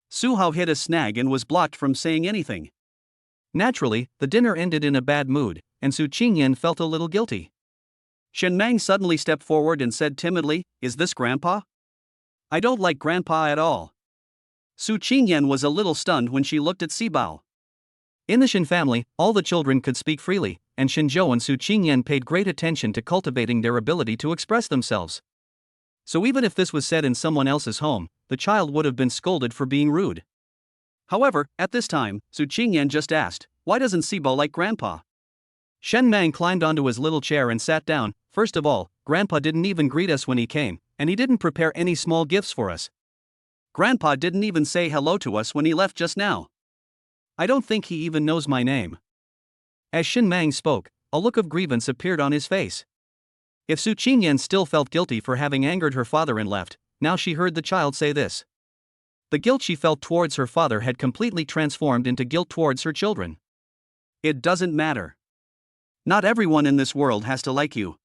Su Hao hit a snag and was blocked from saying anything. Naturally, the dinner ended in a bad mood, and Su Qingyan felt a little guilty. Shen Mang suddenly stepped forward and said timidly, Is this Grandpa? I don't like Grandpa at all. Su Qingyan was a little stunned when she looked at Sibao. In the Shen family, all the children could speak freely, and Xinzhou and Su Qingyan paid great attention to cultivating their ability to express themselves. So even if this was said in someone else's home, the child would have been scolded for being rude. However, at this time, Su Qingyan just asked, Why doesn't Sibao like Grandpa? Shen Mang climbed onto his little chair and sat down. First of all, Grandpa didn't even greet us when he came, and he didn't prepare any small gifts for us. Grandpa didn't even say hello to us when he left just now. I don't think he even knows my name. As Shen Mang spoke, a look of grievance appeared on his face. If Su Qingyan still felt guilty for having angered her father and left, now she heard the child say this. The guilt she felt towards her father had completely transformed into guilt towards her children. It doesn't matter. Not everyone in this world has to like you.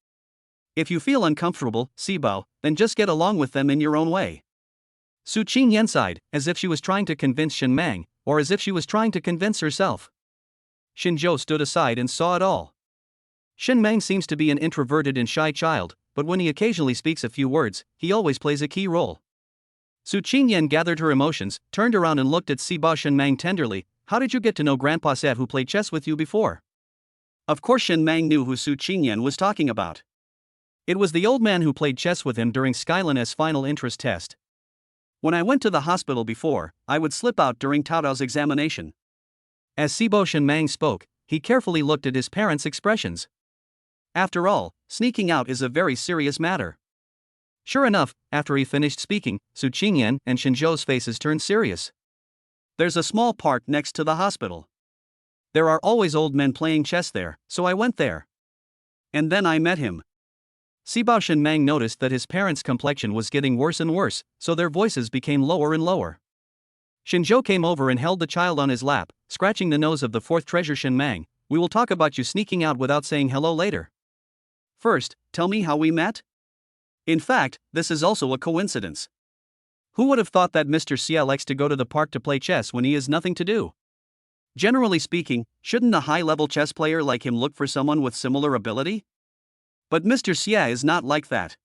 If you feel uncomfortable, Sibao, then just get along with them in your own way. Su Qingyan sighed, as if she was trying to convince Shen Mang, or as if she was trying to convince herself. Shinzhou stood aside and saw it all. Shen Mang seems to be an introverted and shy child, but when he occasionally speaks a few words, he always plays a key role. Su Qingyan gathered her emotions, turned around and looked at Sibao Shen Mang tenderly. How did you get to know Grandpa Sat who played chess with you before? Of course Shen Mang knew who Su Qingyan was talking about. It was the old man who played chess with him during Skylin's final interest test. When I went to the hospital before, I would slip out during Tao Tao's examination. As Sibao Shen Mang spoke, he carefully looked at his parents' expressions. After all, sneaking out is a very serious matter. Sure enough, after he finished speaking, Su Qingyan and Shinzhou's faces turned serious. There's a small park next to the hospital. There are always old men playing chess there, so I went there. And then I met him. Sibao Shen Mang noticed that his parents' complexion was getting worse and worse, so their voices became lower and lower. Shinzhou came over and held the child on his lap, scratching the nose of the fourth treasure. Shen Mang, we will talk about you sneaking out without saying hello later. First, tell me how we met? In fact, this is also a coincidence. Who would have thought that Mr. Xia likes to go to the park to play chess when he has nothing to do? Generally speaking, shouldn't a high-level chess player like him look for someone with similar ability? But Mr. Xia is not like that.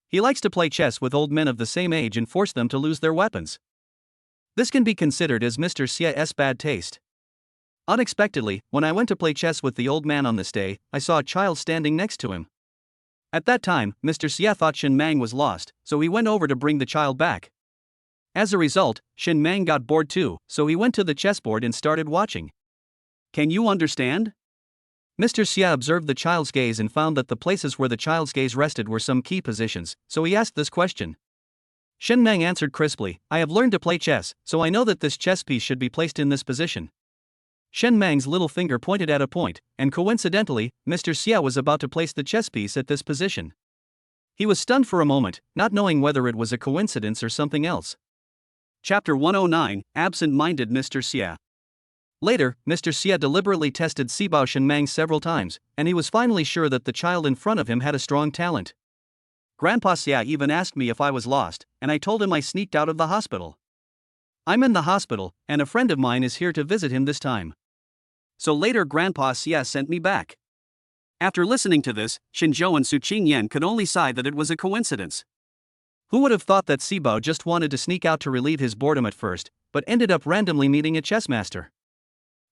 He likes to play chess with old men of the same age and force them to lose their weapons. This can be considered as Mr. Xia's bad taste. Unexpectedly, when I went to play chess with the old man on this day, I saw a child standing next to him. At that time, Mr. Xia thought Shen Mang was lost, so he went over to bring the child back. As a result, Shen Mang got bored too, so he went to the chessboard and started watching. Can you understand? Mr. Xia observed the child's gaze and found that the places where the child's gaze rested were some key positions, so he asked this question. Shen Mang answered crisply, I have learned to play chess, so I know that this chess piece should be placed in this position. Shen Mang's little finger pointed at a point, and coincidentally, Mr. Xia was about to place the chess piece at this position. He was stunned for a moment, not knowing whether it was a coincidence or something else. Chapter 109, Absent-Minded Mr. Xia. Later, Mr. Xia deliberately tested Sibao Shen Mang several times, and he was finally sure that the child in front of him had a strong talent. Grandpa Xia even asked me if I was lost, and I told him I sneaked out of the hospital. I'm in the hospital, and a friend of mine is here to visit him this time. So later Grandpa Xia sent me back. After listening to this, Shinzhou and Su Qingyan could only sigh that it was a coincidence. Who would have thought that Sibao just wanted to sneak out to relieve his boredom at first, but ended up randomly meeting a chess master?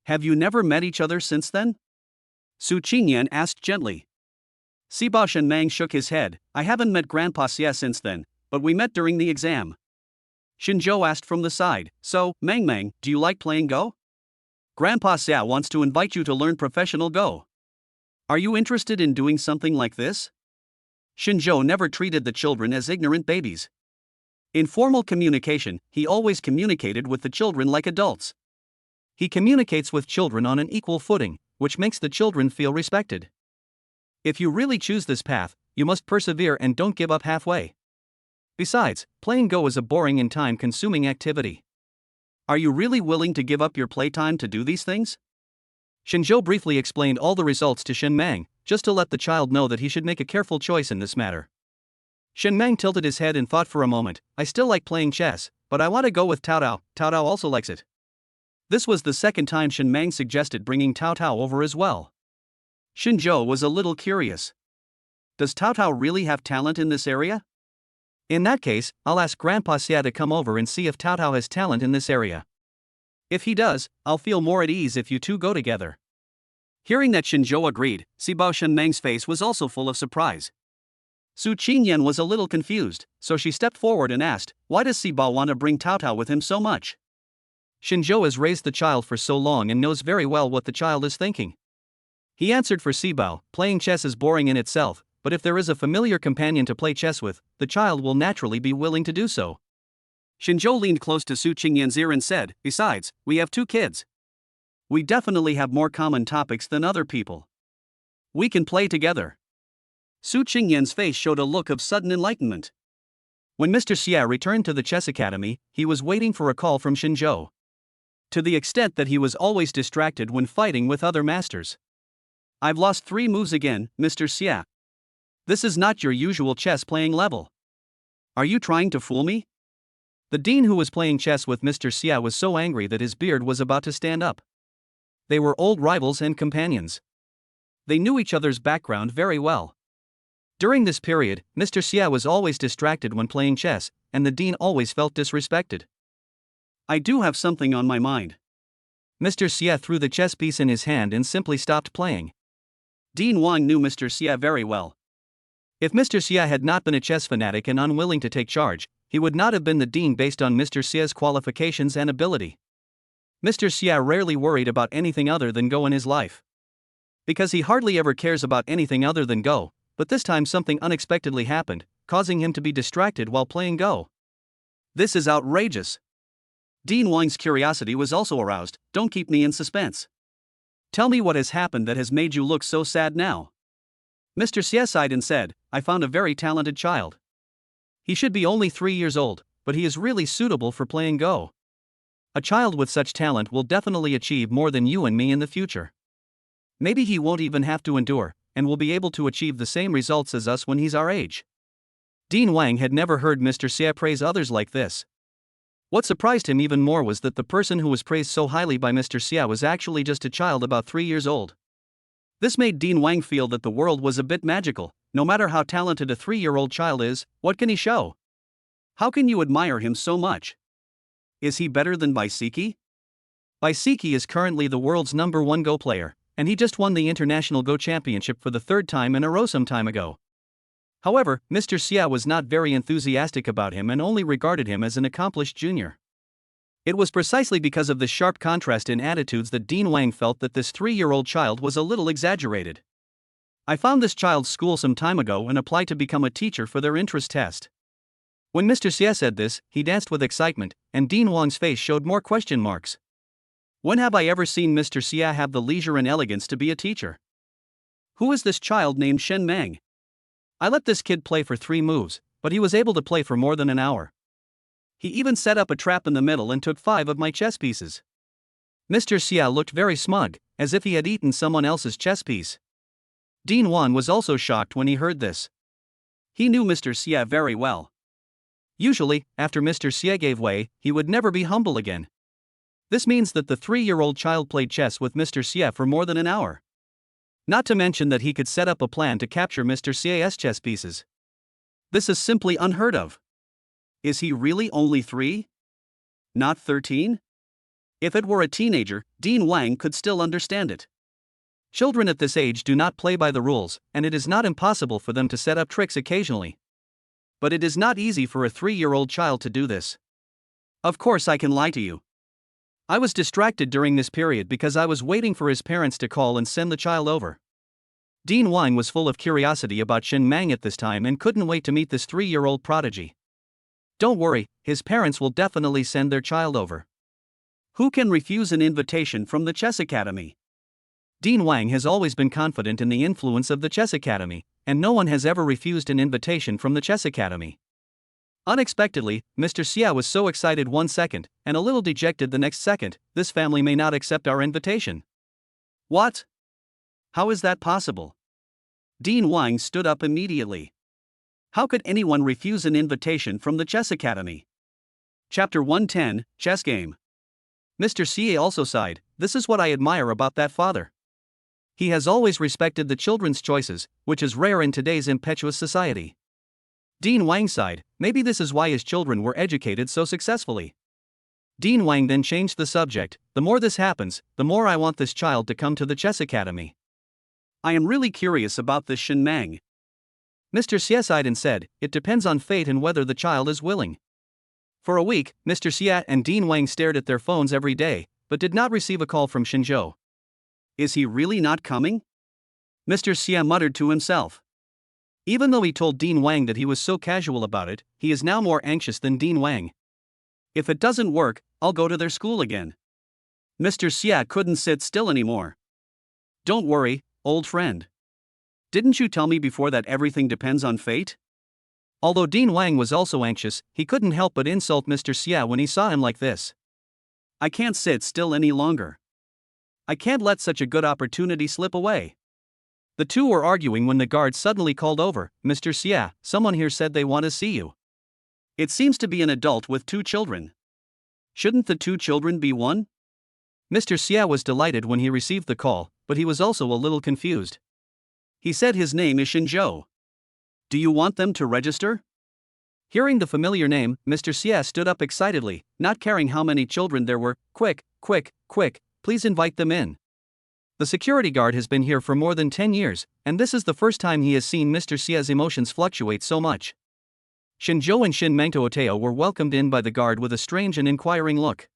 Have you never met each other since then? Su Qingyan asked gently. Sibao Shen Mang shook his head. I haven't met Grandpa Xia since then, but we met during the exam. Shinzhou asked from the side, so, Mang, do you like playing Go? Grandpa Xia wants to invite you to learn professional Go. Are you interested in doing something like this? Shinzhou never treated the children as ignorant babies. In formal communication, he always communicated with the children like adults. He communicates with children on an equal footing, which makes the children feel respected. If you really choose this path, you must persevere and don't give up halfway. Besides, playing Go is a boring and time-consuming activity. Are you really willing to give up your playtime to do these things? Shinzhou briefly explained all the results to Shen Mang, just to let the child know that he should make a careful choice in this matter. Shen Mang tilted his head and thought for a moment, I still like playing chess, but I want to go with Tao Tao. Tao Tao also likes it. This was the second time Shen Mang suggested bringing Tao Tao over as well. Shinzhou was a little curious. Does Tao Tao really have talent in this area? In that case, I'll ask Grandpa Xia to come over and see if Tao Tao has talent in this area. If he does, I'll feel more at ease if you two go together. Hearing that Shinzhou agreed, Sibao Shen Mang's face was also full of surprise. Su Qingyan was a little confused, so she stepped forward and asked, why does Sibao want to bring Tao Tao with him so much? Shinzhou has raised the child for so long and knows very well what the child is thinking. He answered for Sibao, playing chess is boring in itself, but if there is a familiar companion to play chess with, the child will naturally be willing to do so. Shinzhou leaned close to Su Qingyan's ear and said, besides, we have 2 kids. We definitely have more common topics than other people. We can play together. Su Qingyan's face showed a look of sudden enlightenment. When Mr. Xia returned to the chess academy, he was waiting for a call from Xinzhou. To the extent that he was always distracted when fighting with other masters. "I've lost 3 moves again, Mr. Xia. This is not your usual chess playing level. Are you trying to fool me?" The dean who was playing chess with Mr. Xia was so angry that his beard was about to stand up. They were old rivals and companions. They knew each other's background very well. During this period, Mr. Xia was always distracted when playing chess, and the dean always felt disrespected. "I do have something on my mind." Mr. Xia threw the chess piece in his hand and simply stopped playing. Dean Wang knew Mr. Xia very well. If Mr. Xia had not been a chess fanatic and unwilling to take charge, he would not have been the dean based on Mr. Xia's qualifications and ability. Mr. Xia rarely worried about anything other than Go in his life. Because he hardly ever cares about anything other than Go, but this time something unexpectedly happened, causing him to be distracted while playing Go. "This is outrageous." Dean Wang's curiosity was also aroused. "Don't keep me in suspense. Tell me what has happened that has made you look so sad now." Mr. Xia sighed and said, "I found a very talented child. He should be only 3 years old, but he is really suitable for playing Go. A child with such talent will definitely achieve more than you and me in the future. Maybe he won't even have to endure, and will be able to achieve the same results as us when he's our age." Dean Wang had never heard Mr. Xia praise others like this. What surprised him even more was that the person who was praised so highly by Mr. Xia was actually just a child about 3 years old. This made Dean Wang feel that the world was a bit magical. No matter how talented a 3-year-old child is, what can he show? How can you admire him so much? Is he better than Baisiki? Baisiki is currently the world's #1 Go player, and he just won the International Go Championship for the 3rd time in a row some time ago. However, Mr. Xia was not very enthusiastic about him and only regarded him as an accomplished junior. It was precisely because of this sharp contrast in attitudes that Dean Wang felt that this 3-year-old child was a little exaggerated. "I found this child's school some time ago and applied to become a teacher for their interest test." When Mr. Xia said this, he danced with excitement, and Dean Wang's face showed more question marks. When have I ever seen Mr. Xia have the leisure and elegance to be a teacher? Who is this child named Shen Meng? I let this kid play for 3 moves, but he was able to play for more than an hour. He even set up a trap in the middle and took 5 of my chess pieces. Mr. Xia looked very smug, as if he had eaten someone else's chess piece. Dean Wang was also shocked when he heard this. He knew Mr. Xia very well. Usually, after Mr. Xia gave way, he would never be humble again. This means that the 3-year-old child played chess with Mr. Xia for more than an hour. Not to mention that he could set up a plan to capture Mr. Xia's chess pieces. This is simply unheard of. Is he really only 3? Not 13? If it were a teenager, Dean Wang could still understand it. Children at this age do not play by the rules, and it is not impossible for them to set up tricks occasionally. But it is not easy for a 3-year-old child to do this. Of course I can lie to you. I was distracted during this period because I was waiting for his parents to call and send the child over. Dean Wang was full of curiosity about Shen Meng at this time and couldn't wait to meet this 3-year-old prodigy. Don't worry, his parents will definitely send their child over. Who can refuse an invitation from the Chess Academy? Dean Wang has always been confident in the influence of the Chess Academy, and no one has ever refused an invitation from the Chess Academy. Unexpectedly, Mr. Xia was so excited one second, and a little dejected the next second. "This family may not accept our invitation." "What? How is that possible?" Dean Wang stood up immediately. How could anyone refuse an invitation from the Chess Academy? Chapter 110, Chess Game. Mr. Xia also sighed. "This is what I admire about that father. He has always respected the children's choices, which is rare in today's impetuous society." Dean Wang sighed. Maybe this is why his children were educated so successfully. Dean Wang then changed the subject. "The more this happens, the more I want this child to come to the Chess Academy. I am really curious about this Shen Meng." Mr. Xia sighed and said, "It depends on fate and whether the child is willing." For a week, Mr. Xia and Dean Wang stared at their phones every day, but did not receive a call from Xinzhou. Is he really not coming? Mr. Xia muttered to himself. Even though he told Dean Wang that he was so casual about it, he is now more anxious than Dean Wang. If it doesn't work, I'll go to their school again. Mr. Xia couldn't sit still anymore. Don't worry, old friend. Didn't you tell me before that everything depends on fate? Although Dean Wang was also anxious, he couldn't help but insult Mr. Xia when he saw him like this. I can't sit still any longer. I can't let such a good opportunity slip away. The two were arguing when the guard suddenly called over, Mr. Xia, someone here said they want to see you. It seems to be an adult with 2 children. Shouldn't the 2 children be one? Mr. Xia was delighted when he received the call, but he was also a little confused. He said his name is Shinzhou. Do you want them to register? Hearing the familiar name, Mr. Xia stood up excitedly, not caring how many children there were. Quick, quick, quick, please invite them in. The security guard has been here for more than 10 years, and this is the first time he has seen Mr. Xia's emotions fluctuate so much. Shinzhou and Shin Mangtooteo were welcomed in by the guard with a strange and inquiring look.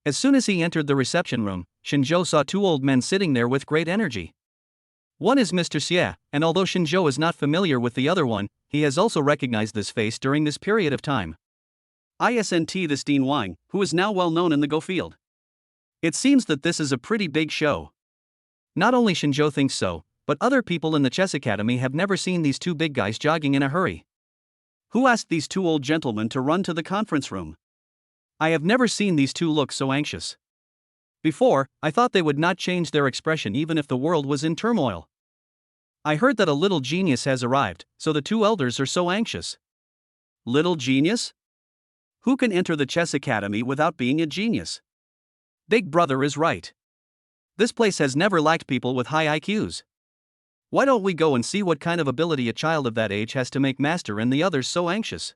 As soon as he entered the reception room, Shinzhou saw 2 old men sitting there with great energy. One is Mr. Xia, and although Shinzhou is not familiar with the other one, he has also recognized this face during this period of time. Isn't this Dean Wang, who is now well known in the Go field? It seems that this is a pretty big show. Not only Shinzhou thinks so, but other people in the chess academy have never seen these 2 big guys jogging in a hurry. Who asked these 2 old gentlemen to run to the conference room? I have never seen these 2 look so anxious. Before, I thought they would not change their expression even if the world was in turmoil. I heard that a little genius has arrived, so the 2 elders are so anxious. Little genius? Who can enter the chess academy without being a genius? Big brother is right. This place has never lacked people with high IQs. Why don't we go and see what kind of ability a child of that age has to make master and the others so anxious?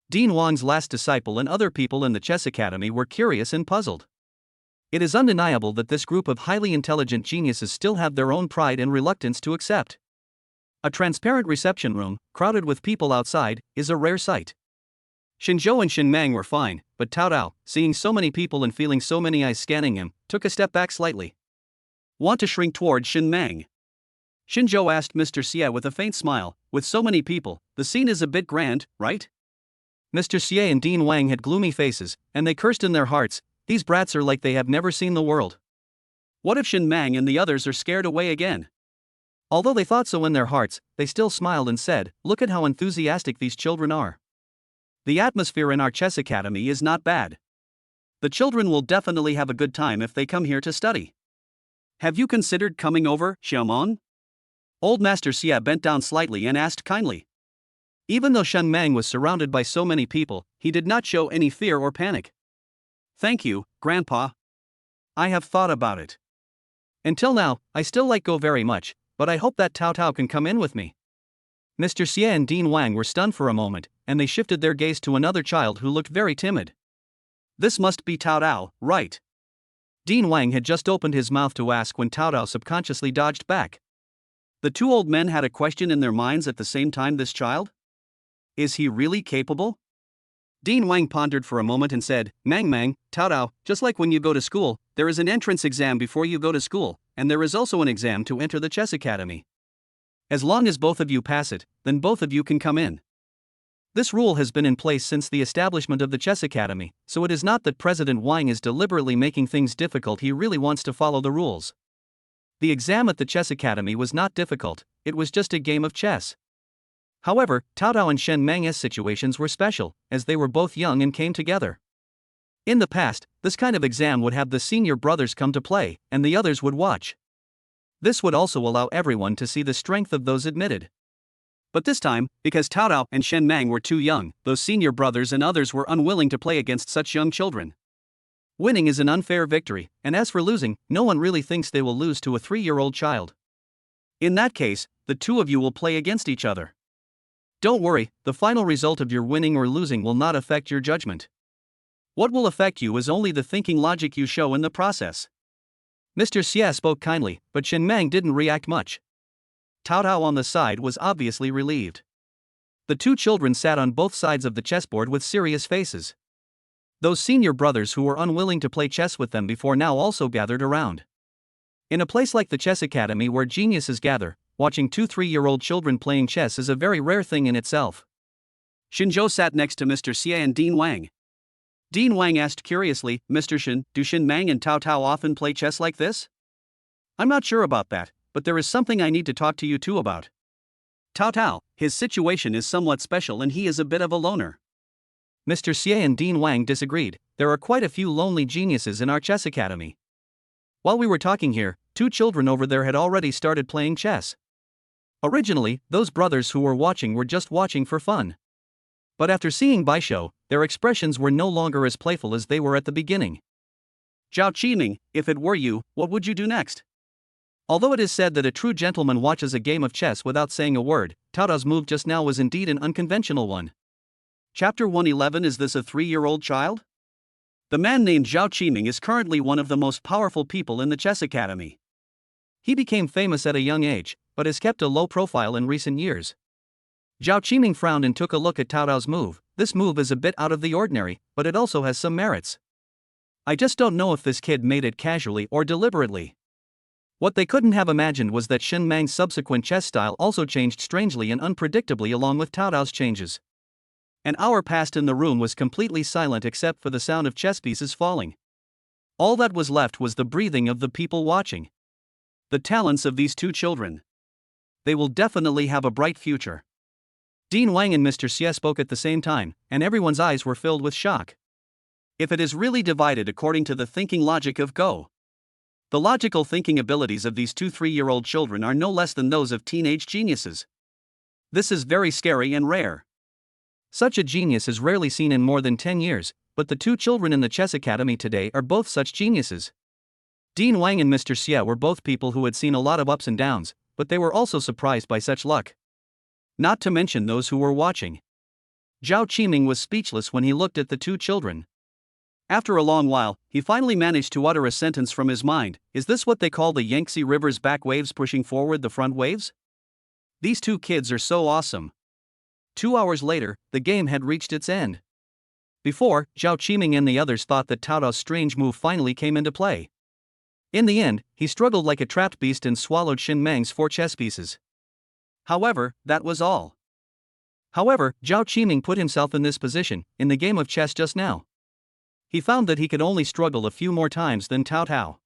Dean Wang's last disciple and other people in the chess academy were curious and puzzled. It is undeniable that this group of highly intelligent geniuses still have their own pride and reluctance to accept. A transparent reception room, crowded with people outside, is a rare sight. Shinzhou and Shin Mang were fine, but Tao Tao, seeing so many people and feeling so many eyes scanning him, took a step back slightly. Want to shrink towards Shin Mang? Shinzhou asked Mr. Xie with a faint smile. With so many people, the scene is a bit grand, right? Mr. Xie and Dean Wang had gloomy faces, and they cursed in their hearts. These brats are like they have never seen the world. What if Shin Mang and the others are scared away again? Although they thought so in their hearts, they still smiled and said, "Look at how enthusiastic these children are. The atmosphere in our chess academy is not bad. The children will definitely have a good time if they come here to study. Have you considered coming over, Xiaomon?" Old Master Xia bent down slightly and asked kindly. Even though Shen Mang was surrounded by so many people, he did not show any fear or panic. "Thank you, Grandpa. I have thought about it. Until now, I still like Go very much, but I hope that Tao Tao can come in with me." Mr. Xie and Dean Wang were stunned for a moment, and they shifted their gaze to another child who looked very timid. This must be Tao Tao, right? Dean Wang had just opened his mouth to ask when Tao Tao subconsciously dodged back. The 2 old men had a question in their minds at the same time. This child? Is he really capable? Dean Wang pondered for a moment and said, Mang, Tao Tao, just like when you go to school, there is an entrance exam before you go to school, and there is also an exam to enter the chess academy. As long as both of you pass it, then both of you can come in. This rule has been in place since the establishment of the chess academy, so it is not that President Wang is deliberately making things difficult, he really wants to follow the rules. The exam at the chess academy was not difficult, it was just a game of chess. However, Tao Tao and Shen Mang's situations were special, as they were both young and came together. In the past, this kind of exam would have the senior brothers come to play, and the others would watch. This would also allow everyone to see the strength of those admitted. But this time, because Tao Tao and Shen Mang were too young, those senior brothers and others were unwilling to play against such young children. Winning is an unfair victory, and as for losing, no one really thinks they will lose to a 3-year-old child. In that case, the 2 of you will play against each other. Don't worry, the final result of your winning or losing will not affect your judgment. What will affect you is only the thinking logic you show in the process. Mr. Xia spoke kindly, but Shen Mang didn't react much. Tao Tao on the side was obviously relieved. The 2 children sat on both sides of the chessboard with serious faces. Those senior brothers who were unwilling to play chess with them before now also gathered around. In a place like the chess academy where geniuses gather, watching 2 3-year-old children playing chess is a very rare thing in itself. Shinzhou sat next to Mr. Xie and Dean Wang. Dean Wang asked curiously, "Mr. Shin, do Shin Mang and Tao Tao often play chess like this?" "I'm not sure about that, but there is something I need to talk to you 2 about." Tao Tao, his situation is somewhat special and he is a bit of a loner. Mr. Xie and Dean Wang disagreed. There are quite a few lonely geniuses in our chess academy. While we were talking here, 2 children over there had already started playing chess. Originally, those brothers who were watching were just watching for fun. But after seeing Baisho, their expressions were no longer as playful as they were at the beginning. Zhao Qiming, if it were you, what would you do next? Although it is said that a true gentleman watches a game of chess without saying a word, Tao Tao's move just now was indeed an unconventional one. Chapter 111. Is this a 3-year-old child? The man named Zhao Qiming is currently one of the most powerful people in the chess academy. He became famous at a young age, but has kept a low profile in recent years. Zhao Qiming frowned and took a look at Tao Tao's move. This move is a bit out of the ordinary, but it also has some merits. I just don't know if this kid made it casually or deliberately. What they couldn't have imagined was that Shen Mang's subsequent chess style also changed strangely and unpredictably along with Tao Tao's changes. An hour passed and the room was completely silent except for the sound of chess pieces falling. All that was left was the breathing of the people watching. The talents of these 2 children. They will definitely have a bright future. Dean Wang and Mr. Xie spoke at the same time, and everyone's eyes were filled with shock. If it is really divided according to the thinking logic of Go, the logical thinking abilities of these 2 3-year-old children are no less than those of teenage geniuses. This is very scary and rare. Such a genius is rarely seen in more than 10 years, but the 2 children in the chess academy today are both such geniuses. Dean Wang and Mr. Xie were both people who had seen a lot of ups and downs, but they were also surprised by such luck. Not to mention those who were watching. Zhao Qiming was speechless when he looked at the 2 children. After a long while, he finally managed to utter a sentence from his mind. Is this what they call the Yangtze River's back waves pushing forward the front waves? These 2 kids are so awesome. 2 hours later, the game had reached its end. Before, Zhao Qiming and the others thought that Tao Tao's strange move finally came into play. In the end, he struggled like a trapped beast and swallowed Shen Mang's 4 chess pieces. However, that was all. However, Zhao Qiming put himself in this position, in the game of chess just now. He found that he could only struggle a few more times than Tao Tao.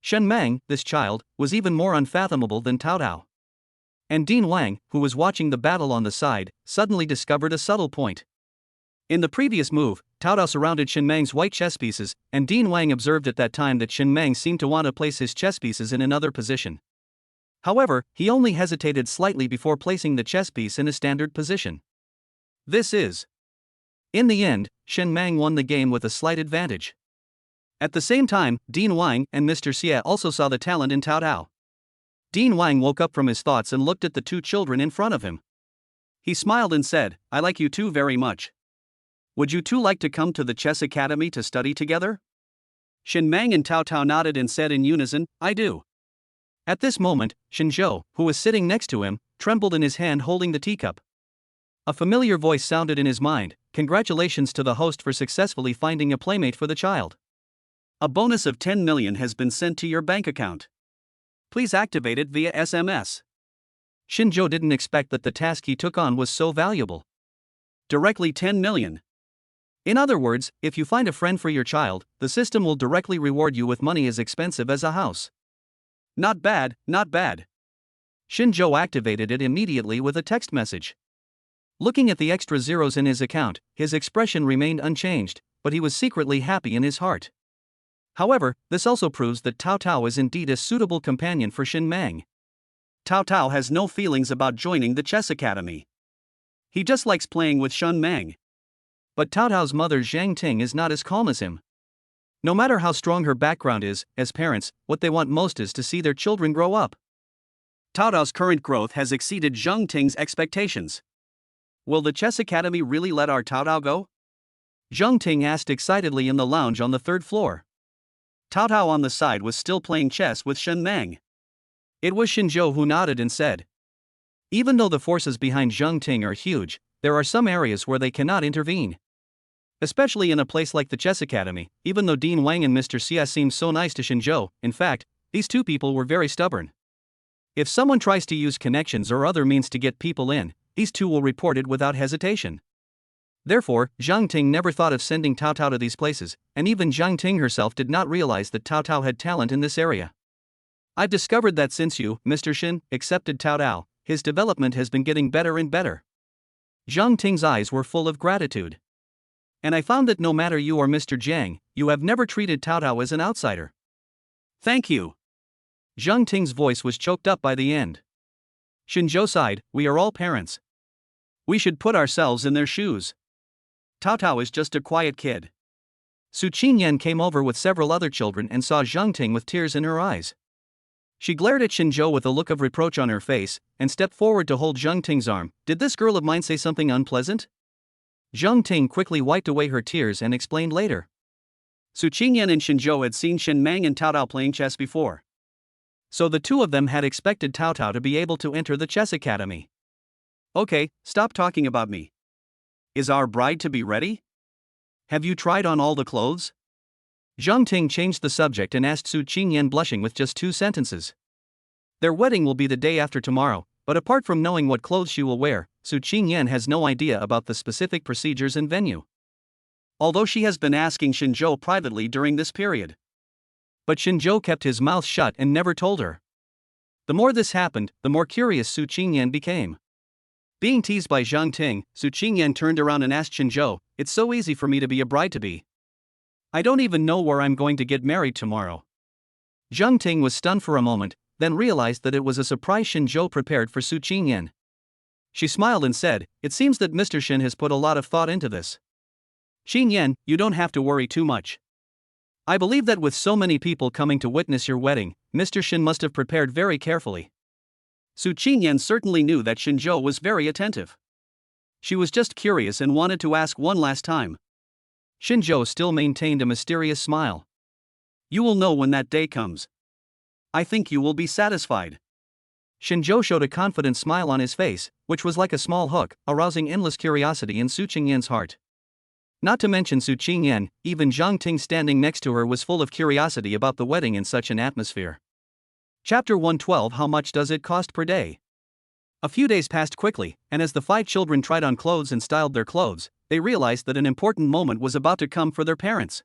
Shen Mang, this child, was even more unfathomable than Tao Tao. And Dean Wang, who was watching the battle on the side, suddenly discovered a subtle point. In the previous move, Tao Tao surrounded Shen Mang's white chess pieces, and Dean Wang observed at that time that Shen Mang seemed to want to place his chess pieces in another position. However, he only hesitated slightly before placing the chess piece in a standard position. This is. In the end, Shen Mang won the game with a slight advantage. At the same time, Dean Wang and Mr. Xie also saw the talent in Tao Tao. Dean Wang woke up from his thoughts and looked at the 2 children in front of him. He smiled and said, I like you 2 very much. Would you 2 like to come to the chess academy to study together? Shen Mang and Tao Tao nodded and said in unison, I do. At this moment, Shen Zhou, who was sitting next to him, trembled in his hand holding the teacup. A familiar voice sounded in his mind. Congratulations to the host for successfully finding a playmate for the child. A bonus of 10 million has been sent to your bank account. Please activate it via SMS. Shen Zhou didn't expect that the task he took on was so valuable. Directly 10 million. In other words, if you find a friend for your child, the system will directly reward you with money as expensive as a house. Not bad, not bad. Shen Zhou activated it immediately with a text message. Looking at the extra zeros in his account, his expression remained unchanged, but he was secretly happy in his heart. However, this also proves that Tao Tao is indeed a suitable companion for Shen Mang. Tao Tao has no feelings about joining the chess academy. He just likes playing with Shen Mang. But Tao Tao's mother Zhang Ting is not as calm as him. No matter how strong her background is, as parents, what they want most is to see their children grow up. Tao Tao's current growth has exceeded Zhang Ting's expectations. Will the chess academy really let our Tao Tao go? Zhang Ting asked excitedly in the lounge on the 3rd floor. Tao Tao on the side was still playing chess with Shen Mang. It was Shen Zhou who nodded and said, even though the forces behind Zhang Ting are huge, there are some areas where they cannot intervene. Especially in a place like the chess academy, even though Dean Wang and Mr. Xie seemed so nice to Shen Zhou, in fact, these 2 people were very stubborn. If someone tries to use connections or other means to get people in, these 2 will report it without hesitation. Therefore, Zhang Ting never thought of sending Tao Tao to these places, and even Zhang Ting herself did not realize that Tao Tao had talent in this area. I've discovered that since you, Mr. Shin, accepted Tao Tao, his development has been getting better and better. Zhang Ting's eyes were full of gratitude. And I found that no matter you or Mr. Jiang, you have never treated Tao Tao as an outsider. Thank you. Zhang Ting's voice was choked up by the end. Xinzhou sighed, we are all parents. We should put ourselves in their shoes. Tao Tao is just a quiet kid. Su Qingyan came over with several other children and saw Zhang Ting with tears in her eyes. She glared at Xinzhou with a look of reproach on her face, and stepped forward to hold Zhang Ting's arm. Did this girl of mine say something unpleasant? Zhang Ting quickly wiped away her tears and explained later. Su Qingyan and Xinzhou had seen Shen Meng and Tao Tao playing chess before. So the two of them had expected Tao Tao to be able to enter the chess academy. Okay, stop talking about me. Is our bride to be ready? Have you tried on all the clothes? Zhang Ting changed the subject and asked Su Qingyan, blushing with just 2 sentences. Their wedding will be the day after tomorrow, but apart from knowing what clothes she will wear, Su Qingyan has no idea about the specific procedures and venue. Although she has been asking Xinzhou privately during this period. But Xinzhou kept his mouth shut and never told her. The more this happened, the more curious Su Qingyan became. Being teased by Zhang Ting, Su Qingyan turned around and asked Xinzhou, it's so easy for me to be a bride-to-be. I don't even know where I'm going to get married tomorrow. Zhang Ting was stunned for a moment, then realized that it was a surprise Xinzhou prepared for Su Qingyan. She smiled and said, it seems that Mr. Shen has put a lot of thought into this. Qingyan, you don't have to worry too much. I believe that with so many people coming to witness your wedding, Mr. Shen must have prepared very carefully. Su Qingyan certainly knew that Xinzhou was very attentive. She was just curious and wanted to ask one last time. Xinzhou still maintained a mysterious smile. You will know when that day comes. I think you will be satisfied. Xinzhou showed a confident smile on his face, which was like a small hook, arousing endless curiosity in Su Qingyan's heart. Not to mention Su Qingyan, even Zhang Ting standing next to her was full of curiosity about the wedding in such an atmosphere. Chapter 112. How much does it cost per day? A few days passed quickly, and as the 5 children tried on clothes and styled their clothes, they realized that an important moment was about to come for their parents.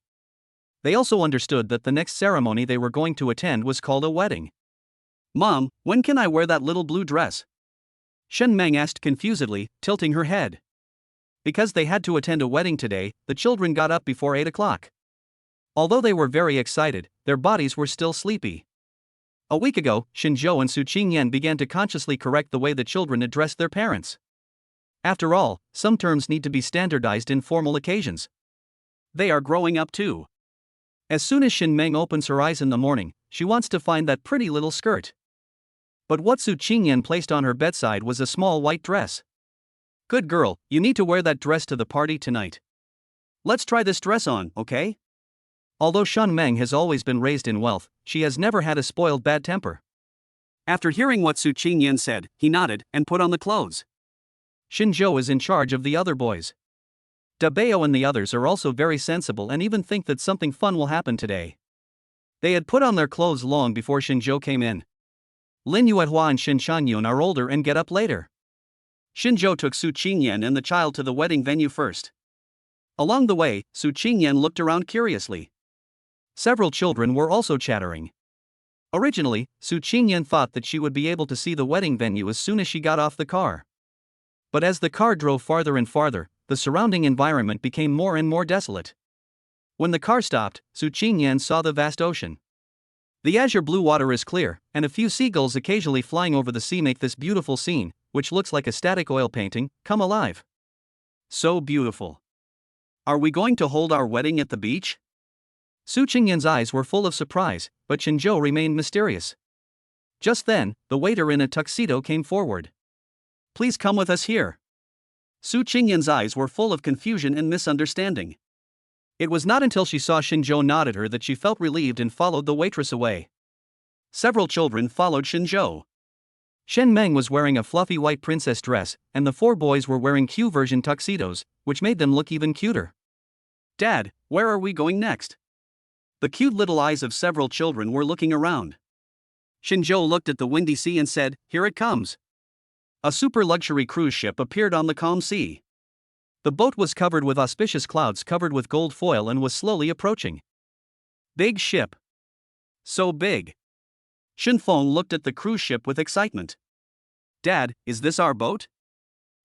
They also understood that the next ceremony they were going to attend was called a wedding. Mom, when can I wear that little blue dress? Shen Meng asked confusedly, tilting her head. Because they had to attend a wedding today, the children got up before 8 o'clock. Although they were very excited, their bodies were still sleepy. A week ago, Xinzhou and Su Qingyan began to consciously correct the way the children addressed their parents. After all, some terms need to be standardized in formal occasions. They are growing up too. As soon as Shen Meng opens her eyes in the morning, she wants to find that pretty little skirt. But what Su Qingyan placed on her bedside was a small white dress. Good girl, you need to wear that dress to the party tonight. Let's try this dress on, okay? Although Shen Meng has always been raised in wealth, she has never had a spoiled bad temper. After hearing what Su Qingyan said, he nodded and put on the clothes. Xinzhou is in charge of the other boys. Dabeo and the others are also very sensible and even think that something fun will happen today. They had put on their clothes long before Xinzhou came in. Lin Yuehua and Xin Shanyun are older and get up later. Xinzhou took Su Qingyan and the child to the wedding venue first. Along the way, Su Qingyan looked around curiously. Several children were also chattering. Originally, Su Qingyan thought that she would be able to see the wedding venue as soon as she got off the car. But as the car drove farther and farther, the surrounding environment became more and more desolate. When the car stopped, Su Qingyan saw the vast ocean. The azure blue water is clear, and a few seagulls occasionally flying over the sea make this beautiful scene, which looks like a static oil painting, come alive. So beautiful. Are we going to hold our wedding at the beach? Su Qingyan's eyes were full of surprise, but Xinzhou remained mysterious. Just then, the waiter in a tuxedo came forward. Please come with us here. Su Qingyan's eyes were full of confusion and misunderstanding. It was not until she saw Xinzhou nod at her that she felt relieved and followed the waitress away. Several children followed Xinzhou. Shen Meng was wearing a fluffy white princess dress, and the 4 boys were wearing Q-version tuxedos, which made them look even cuter. Dad, where are we going next? The cute little eyes of several children were looking around. Xinzhou looked at the windy sea and said, here it comes. A super luxury cruise ship appeared on the calm sea. The boat was covered with auspicious clouds covered with gold foil and was slowly approaching. Big ship. So big. Shenfeng looked at the cruise ship with excitement. Dad, is this our boat?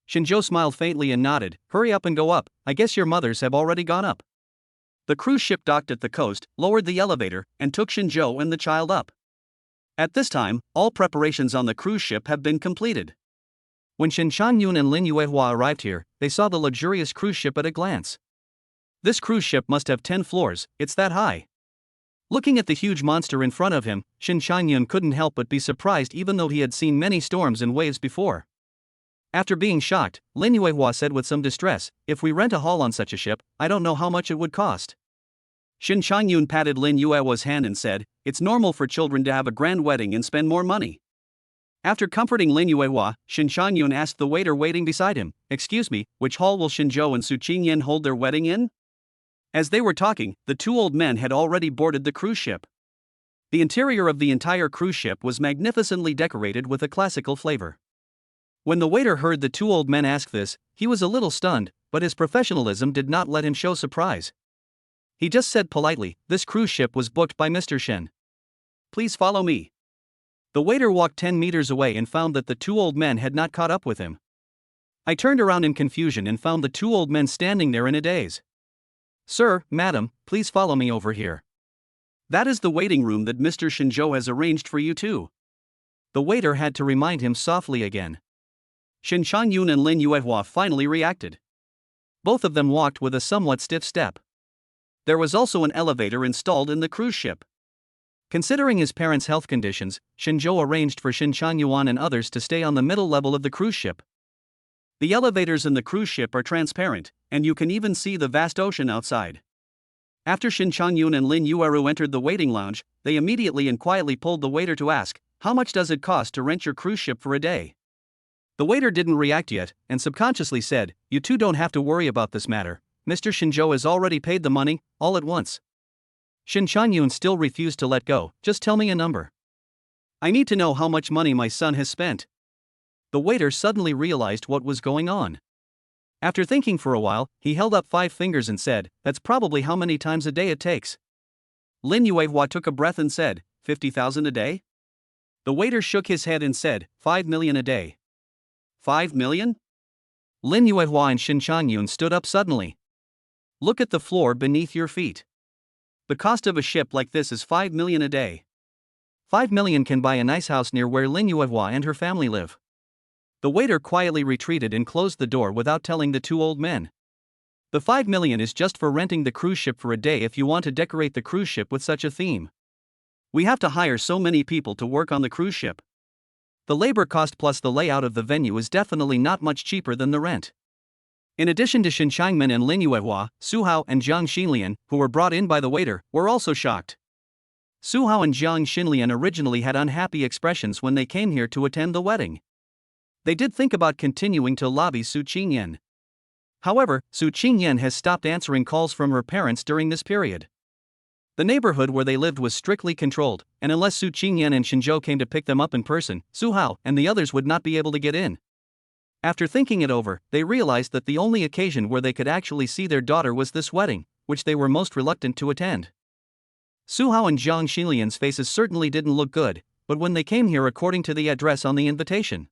Shinjo smiled faintly and nodded. Hurry up and go up, I guess your mothers have already gone up. The cruise ship docked at the coast, lowered the elevator, and took Shinjo and the child up. At this time, all preparations on the cruise ship have been completed. When Shin Changyun and Lin Yuehua arrived here, they saw the luxurious cruise ship at a glance. This cruise ship must have 10 floors, it's that high. Looking at the huge monster in front of him, Shin Changyun couldn't help but be surprised even though he had seen many storms and waves before. After being shocked, Lin Yuehua said with some distress, if we rent a hall on such a ship, I don't know how much it would cost. Shin Changyun patted Lin Yuehua's hand and said, it's normal for children to have a grand wedding and spend more money. After comforting Lin Yuehua, Shin Changyun asked the waiter waiting beside him, excuse me, which hall will Shinjo and Su Qingyan hold their wedding in? As they were talking, the two old men had already boarded the cruise ship. The interior of the entire cruise ship was magnificently decorated with a classical flavor. When the waiter heard the two old men ask this, he was a little stunned, but his professionalism did not let him show surprise. He just said politely, this cruise ship was booked by Mr. Shen. Please follow me. The waiter walked 10 meters away and found that the two old men had not caught up with him. I turned around in confusion and found the two old men standing there in a daze. Sir, madam, please follow me over here. That is the waiting room that Mr. Shinjo has arranged for you two. The waiter had to remind him softly again. Shin Changyun and Lin Yuehua finally reacted. Both of them walked with a somewhat stiff step. There was also an elevator installed in the cruise ship. Considering his parents' health conditions, Shinjo arranged for Shin Changyuan and others to stay on the middle level of the cruise ship. The elevators in the cruise ship are transparent, and you can even see the vast ocean outside. After Shin Changyun and Lin Yueru entered the waiting lounge, they immediately and quietly pulled the waiter to ask, how much does it cost to rent your cruise ship for a day? The waiter didn't react yet, and subconsciously said, you two don't have to worry about this matter, Mr. Shinjo has already paid the money, all at once. Shin Changyun still refused to let go, just tell me a number. I need to know how much money my son has spent. The waiter suddenly realized what was going on. After thinking for a while, he held up 5 fingers and said, that's probably how many times a day it takes. Lin Yuehua took a breath and said, 50,000 a day? The waiter shook his head and said, 5 million a day. 5 million? Lin Yuehua and Shin Changyun stood up suddenly. Look at the floor beneath your feet. The cost of a ship like this is 5 million a day. 5 million can buy a nice house near where Lin Yuehua and her family live. The waiter quietly retreated and closed the door without telling the two old men. The 5 million is just for renting the cruise ship for a day if you want to decorate the cruise ship with such a theme. We have to hire so many people to work on the cruise ship. The labor cost plus the layout of the venue is definitely not much cheaper than the rent. In addition to Shin Changmin and Lin Yuehua, Su Hao and Jiang Xinlian, who were brought in by the waiter, were also shocked. Su Hao and Jiang Xinlian originally had unhappy expressions when they came here to attend the wedding. They did think about continuing to lobby Su Qingyan. However, Su Qingyan has stopped answering calls from her parents during this period. The neighborhood where they lived was strictly controlled, and unless Su Qingyan and Shinjo came to pick them up in person, Su Hao and the others would not be able to get in. After thinking it over, they realized that the only occasion where they could actually see their daughter was this wedding, which they were most reluctant to attend. Su Hao and Jiang Xinlian's faces certainly didn't look good, but when they came here according to the address on the invitation.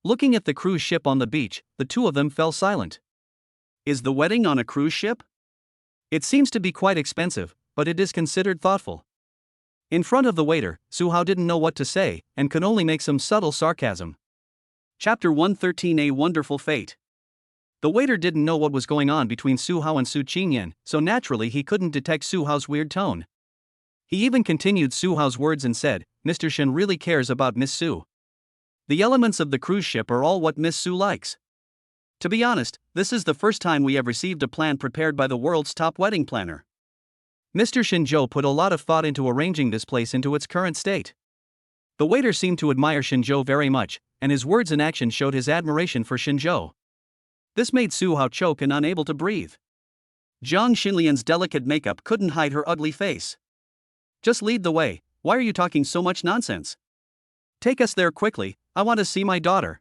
Looking at the cruise ship on the beach, the two of them fell silent. Is the wedding on a cruise ship? It seems to be quite expensive, but it is considered thoughtful. In front of the waiter, Su Hao didn't know what to say, and could only make some subtle sarcasm. Chapter 113: A Wonderful Fate. The waiter didn't know what was going on between Su Hao and Su Qingyan, so naturally he couldn't detect Su Hao's weird tone. He even continued Su Hao's words and said, Mr. Shen really cares about Miss Su. The elements of the cruise ship are all what Miss Su likes. To be honest, this is the first time we have received a plan prepared by the world's top wedding planner. Mr. Shinjo put a lot of thought into arranging this place into its current state. The waiter seemed to admire Shinjo very much, and his words and actions showed his admiration for Shinjo. This made Su Hao choke and unable to breathe. Jiang Xinlian's delicate makeup couldn't hide her ugly face. Just lead the way, why are you talking so much nonsense? Take us there quickly, I want to see my daughter.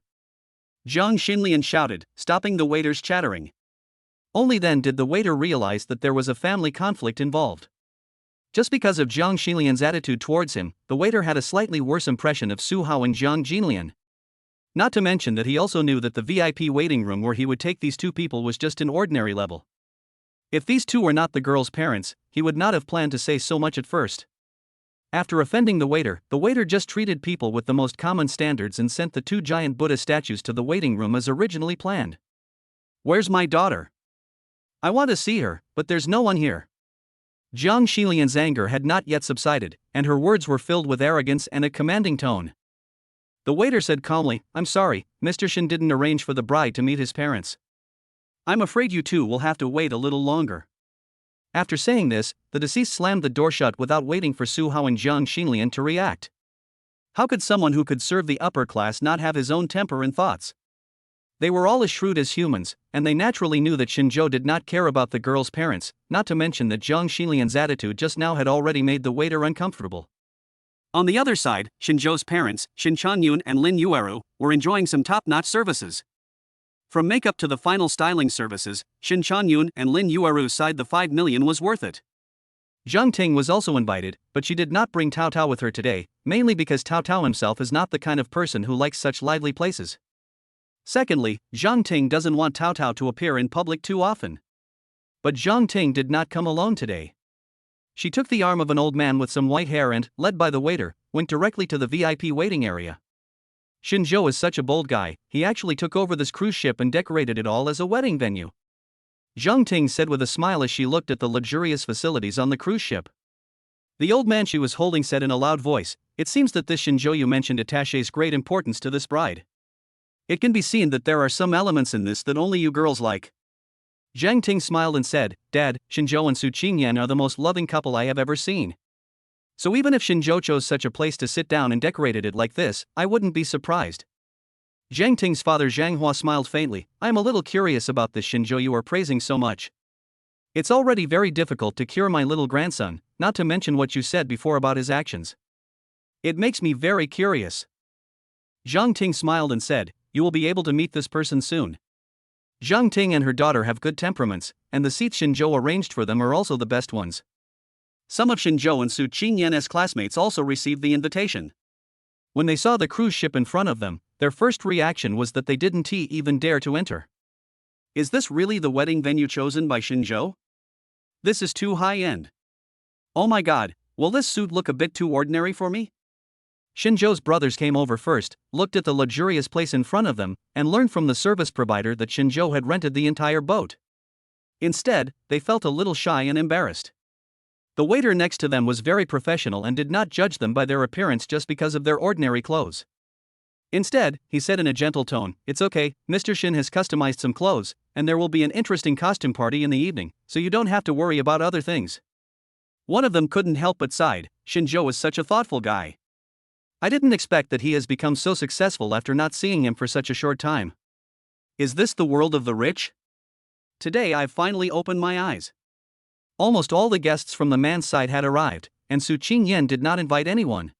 Jiang Xinlian shouted, stopping the waiter's chattering. Only then did the waiter realize that there was a family conflict involved. Just because of Jiang Xinlian's attitude towards him, the waiter had a slightly worse impression of Su Hao and Jiang Xinlian. Not to mention that he also knew that the VIP waiting room where he would take these two people was just an ordinary level. If these two were not the girl's parents, he would not have planned to say so much at first. After offending the waiter just treated people with the most common standards and sent the two giant Buddha statues to the waiting room as originally planned. Where's my daughter? I want to see her, but there's no one here. Jiang Xilian's anger had not yet subsided, and her words were filled with arrogance and a commanding tone. The waiter said calmly, "I'm sorry, Mr. Shin didn't arrange for the bride to meet his parents. I'm afraid you two will have to wait a little longer." After saying this, the deceased slammed the door shut without waiting for Su Hao and Jiang Xilian to react. How could someone who could serve the upper class not have his own temper and thoughts? They were all as shrewd as humans, and they naturally knew that Xinzhou did not care about the girl's parents, not to mention that Jiang Xilian's attitude just now had already made the waiter uncomfortable. On the other side, Xinzhou's parents, Xin Chanyun and Lin Yueru, were enjoying some top-notch services. From makeup to the final styling services, Xin Chanyun and Lin Yueru sighed the 5 million was worth it. Zhang Ting was also invited, but she did not bring Tao Tao with her today, mainly because Tao Tao himself is not the kind of person who likes such lively places. Secondly, Zhang Ting doesn't want Tao Tao to appear in public too often. But Zhang Ting did not come alone today. She took the arm of an old man with some white hair and, led by the waiter, went directly to the VIP waiting area. Xinzhou is such a bold guy, he actually took over this cruise ship and decorated it all as a wedding venue. Zhang Ting said with a smile as she looked at the luxurious facilities on the cruise ship. The old man she was holding said in a loud voice, "It seems that this Xinzhou you mentioned attaches great importance to this bride. It can be seen that there are some elements in this that only you girls like." Zhang Ting smiled and said, "Dad, Xinzhou and Su Qingyan are the most loving couple I have ever seen. So even if Xinzhou chose such a place to sit down and decorated it like this, I wouldn't be surprised." Zhang Ting's father Zhang Hua smiled faintly. "I am a little curious about this Xinzhou you are praising so much. It's already very difficult to cure my little grandson, not to mention what you said before about his actions. It makes me very curious." Zhang Ting smiled and said, "You will be able to meet this person soon." Zhang Ting and her daughter have good temperaments, and the seats Xinzhou arranged for them are also the best ones. Some of Xinzhou and Su Qingyan's classmates also received the invitation. When they saw the cruise ship in front of them, their first reaction was that they didn't even dare to enter. Is this really the wedding venue chosen by Xinzhou? This is too high-end. Oh my god, will this suit look a bit too ordinary for me? Xinzhou's brothers came over first, looked at the luxurious place in front of them, and learned from the service provider that Xinzhou had rented the entire boat. Instead, they felt a little shy and embarrassed. The waiter next to them was very professional and did not judge them by their appearance just because of their ordinary clothes. Instead, he said in a gentle tone, "It's okay, Mr. Shin has customized some clothes, and there will be an interesting costume party in the evening, so you don't have to worry about other things." One of them couldn't help but sighed. Xinzhou is such a thoughtful guy. I didn't expect that he has become so successful after not seeing him for such a short time. Is this the world of the rich? Today I've finally opened my eyes. Almost all the guests from the man's side had arrived, and Su Qingyan did not invite anyone.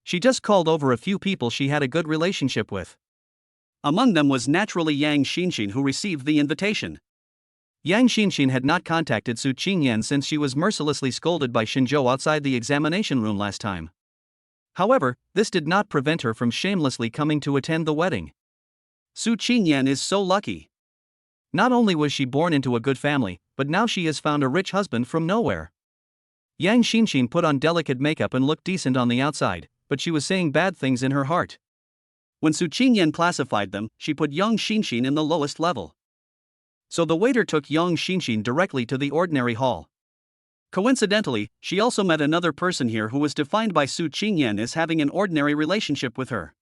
She just called over a few people she had a good relationship with. Among them was naturally Yang Xinxin, who received the invitation. Yang Xinxin had not contacted Su Qingyan since she was mercilessly scolded by Xinzhou outside the examination room last time. However, this did not prevent her from shamelessly coming to attend the wedding. Su Qingyan is so lucky. Not only was she born into a good family, but now she has found a rich husband from nowhere. Yang Xinxin put on delicate makeup and looked decent on the outside, but she was saying bad things in her heart. When Su Qingyan classified them, she put Yang Xinxin in the lowest level. So the waiter took Yang Xinxin directly to the ordinary hall. Coincidentally, she also met another person here who was defined by Su Qingyan as having an ordinary relationship with her.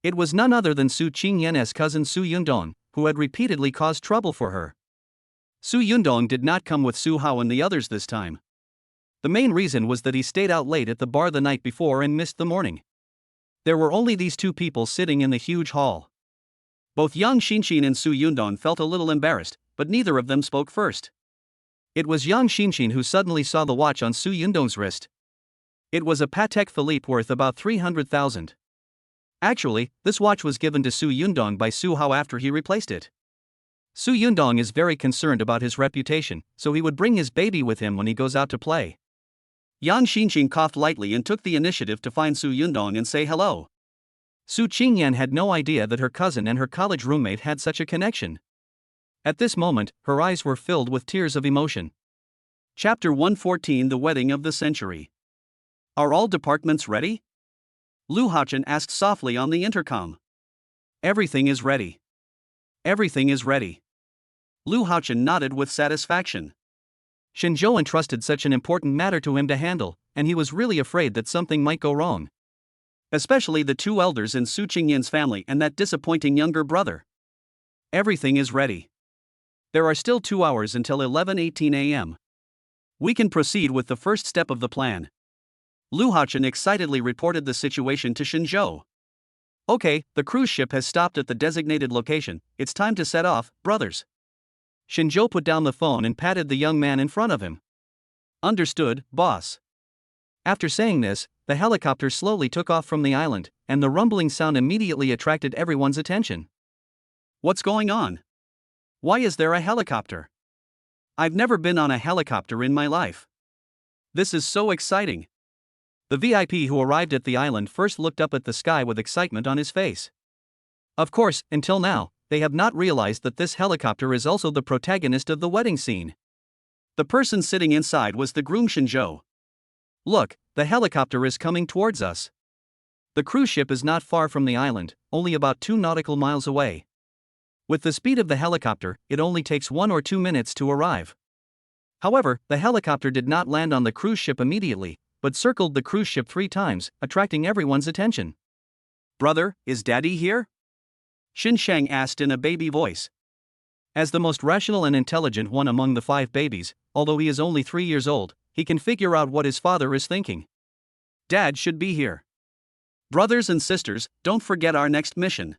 It was none other than Su Qingyan's cousin Su Yundong, who had repeatedly caused trouble for her. Su Yundong did not come with Su Hao and the others this time. The main reason was that he stayed out late at the bar the night before and missed the morning. There were only these two people sitting in the huge hall. Both Yang Xinxin and Su Yundong felt a little embarrassed, but neither of them spoke first. It was Yang Xinxin who suddenly saw the watch on Su Yundong's wrist. It was a Patek Philippe worth about 300,000. Actually, this watch was given to Su Yundong by Su Hao after he replaced it. Su Yundong is very concerned about his reputation, so he would bring his baby with him when he goes out to play. Yang Xinxin coughed lightly and took the initiative to find Su Yundong and say hello. Su Qingyan had no idea that her cousin and her college roommate had such a connection. At this moment, her eyes were filled with tears of emotion. Chapter 114: The Wedding of the Century. Are all departments ready? Lu Haochen asked softly on the intercom. Everything is ready. Everything is ready. Lu Haochen nodded with satisfaction. Shinzhou entrusted such an important matter to him to handle, and he was really afraid that something might go wrong. Especially the two elders in Su Qingyan's family and that disappointing younger brother. Everything is ready. There are still 2 hours until 11:18 a.m. We can proceed with the first step of the plan. Lu Haochen excitedly reported the situation to Shinzhou. Okay, the cruise ship has stopped at the designated location. It's time to set off, brothers. Shinzhou put down the phone and patted the young man in front of him. Understood, boss. After saying this, the helicopter slowly took off from the island, and the rumbling sound immediately attracted everyone's attention. What's going on? Why is there a helicopter? I've never been on a helicopter in my life. This is so exciting. The VIP who arrived at the island first looked up at the sky with excitement on his face. Of course, until now, they have not realized that this helicopter is also the protagonist of the wedding scene. The person sitting inside was the groom Shinzhou. Look, the helicopter is coming towards us. The cruise ship is not far from the island, only about 2 nautical miles away. With the speed of the helicopter, it only takes 1 or 2 minutes to arrive. However, the helicopter did not land on the cruise ship immediately, but circled the cruise ship 3 times, attracting everyone's attention. Brother, is Daddy here? Xin Sheng asked in a baby voice. As the most rational and intelligent one among the 5 babies, although he is only 3 years old, he can figure out what his father is thinking. Dad should be here. Brothers and sisters, don't forget our next mission.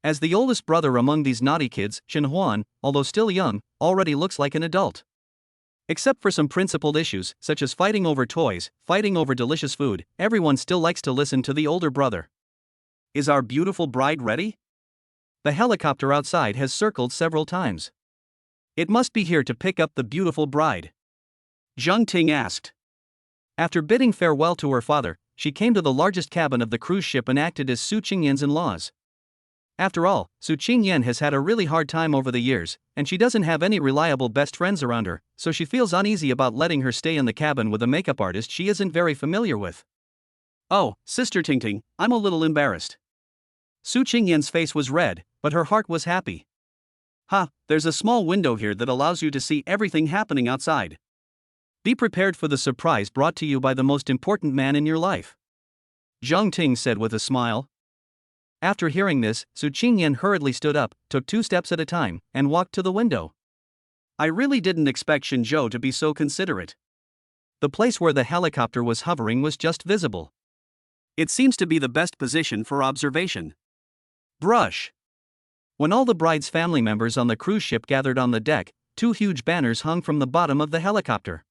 As the oldest brother among these naughty kids, Shin Huan, although still young, already looks like an adult. Except for some principled issues, such as fighting over toys, fighting over delicious food, everyone still likes to listen to the older brother. Is our beautiful bride ready? The helicopter outside has circled several times. It must be here to pick up the beautiful bride. Zhang Ting asked. After bidding farewell to her father, she came to the largest cabin of the cruise ship and acted as Su Qingyan's in-laws. After all, Su Qingyan has had a really hard time over the years, and she doesn't have any reliable best friends around her, so she feels uneasy about letting her stay in the cabin with a makeup artist she isn't very familiar with. Oh, Sister Tingting, I'm a little embarrassed. Su Qingyan's face was red, but her heart was happy. There's a small window here that allows you to see everything happening outside. Be prepared for the surprise brought to you by the most important man in your life. Zhang Ting said with a smile. After hearing this, Su Qingyan hurriedly stood up, took 2 steps at a time, and walked to the window. I really didn't expect Shinzhou to be so considerate. The place where the helicopter was hovering was just visible. It seems to be the best position for observation. Brush. When all the bride's family members on the cruise ship gathered on the deck, 2 huge banners hung from the bottom of the helicopter.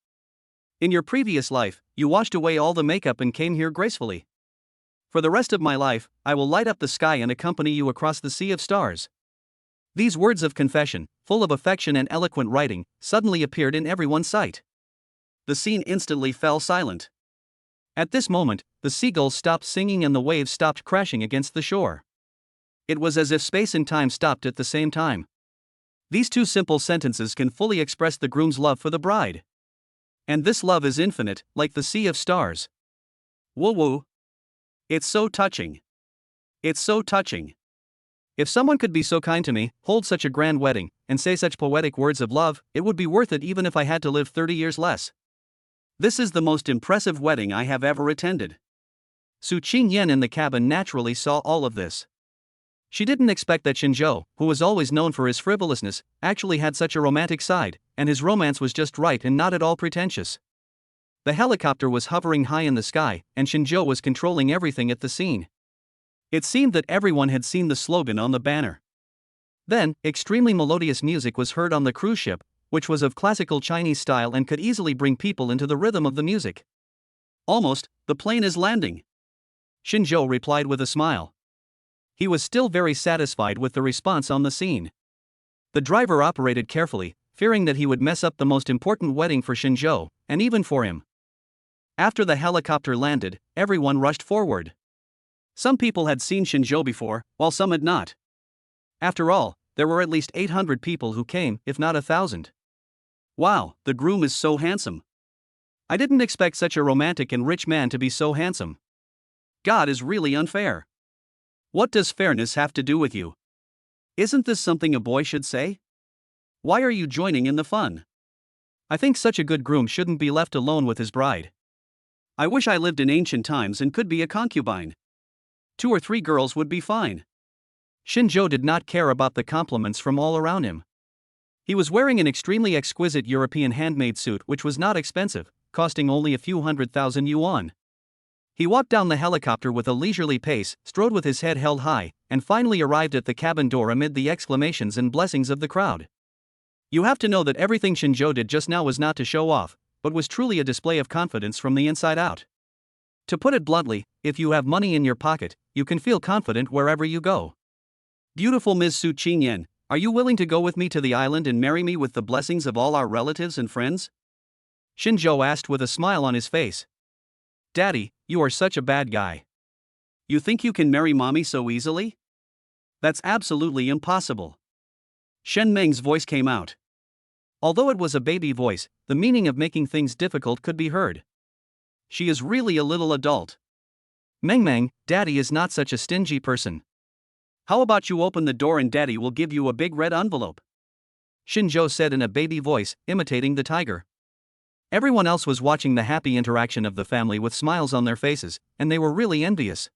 In your previous life, you washed away all the makeup and came here gracefully. For the rest of my life, I will light up the sky and accompany you across the sea of stars. These words of confession, full of affection and eloquent writing, suddenly appeared in everyone's sight. The scene instantly fell silent. At this moment, the seagulls stopped singing and the waves stopped crashing against the shore. It was as if space and time stopped at the same time. These 2 simple sentences can fully express the groom's love for the bride. And this love is infinite, like the sea of stars. Woo-woo. It's so touching. It's so touching. If someone could be so kind to me, hold such a grand wedding, and say such poetic words of love, it would be worth it even if I had to live 30 years less. This is the most impressive wedding I have ever attended. Su Qingyan in the cabin naturally saw all of this. She didn't expect that Shinzhou, who was always known for his frivolousness, actually had such a romantic side, and his romance was just right and not at all pretentious. The helicopter was hovering high in the sky, and Shinzhou was controlling everything at the scene. It seemed that everyone had seen the slogan on the banner. Then, extremely melodious music was heard on the cruise ship, which was of classical Chinese style and could easily bring people into the rhythm of the music. Almost, the plane is landing. Shinzhou replied with a smile. He was still very satisfied with the response on the scene. The driver operated carefully, fearing that he would mess up the most important wedding for Shinzhou, and even for him. After the helicopter landed, everyone rushed forward. Some people had seen Shinjo before, while some had not. After all, there were at least 800 people who came, if not 1,000. Wow, the groom is so handsome. I didn't expect such a romantic and rich man to be so handsome. God is really unfair. What does fairness have to do with you? Isn't this something a boy should say? Why are you joining in the fun? I think such a good groom shouldn't be left alone with his bride. I wish I lived in ancient times and could be a concubine. 2 or 3 girls would be fine. Shinjo did not care about the compliments from all around him. He was wearing an extremely exquisite European handmade suit which was not expensive, costing only a few 100,000 yuan. He walked down the helicopter with a leisurely pace, strode with his head held high, and finally arrived at the cabin door amid the exclamations and blessings of the crowd. You have to know that everything Shinjo did just now was not to show off, but was truly a display of confidence from the inside out. To put it bluntly, if you have money in your pocket, you can feel confident wherever you go. Beautiful Ms. Su Qingyan, are you willing to go with me to the island and marry me with the blessings of all our relatives and friends? Shinjo asked with a smile on his face. Daddy, you are such a bad guy. You think you can marry mommy so easily? That's absolutely impossible. Shen Meng's voice came out. Although it was a baby voice, the meaning of making things difficult could be heard. She is really a little adult. Meng, Daddy is not such a stingy person. How about you open the door and Daddy will give you a big red envelope? Shinjo said in a baby voice, imitating the tiger. Everyone else was watching the happy interaction of the family with smiles on their faces, and they were really envious.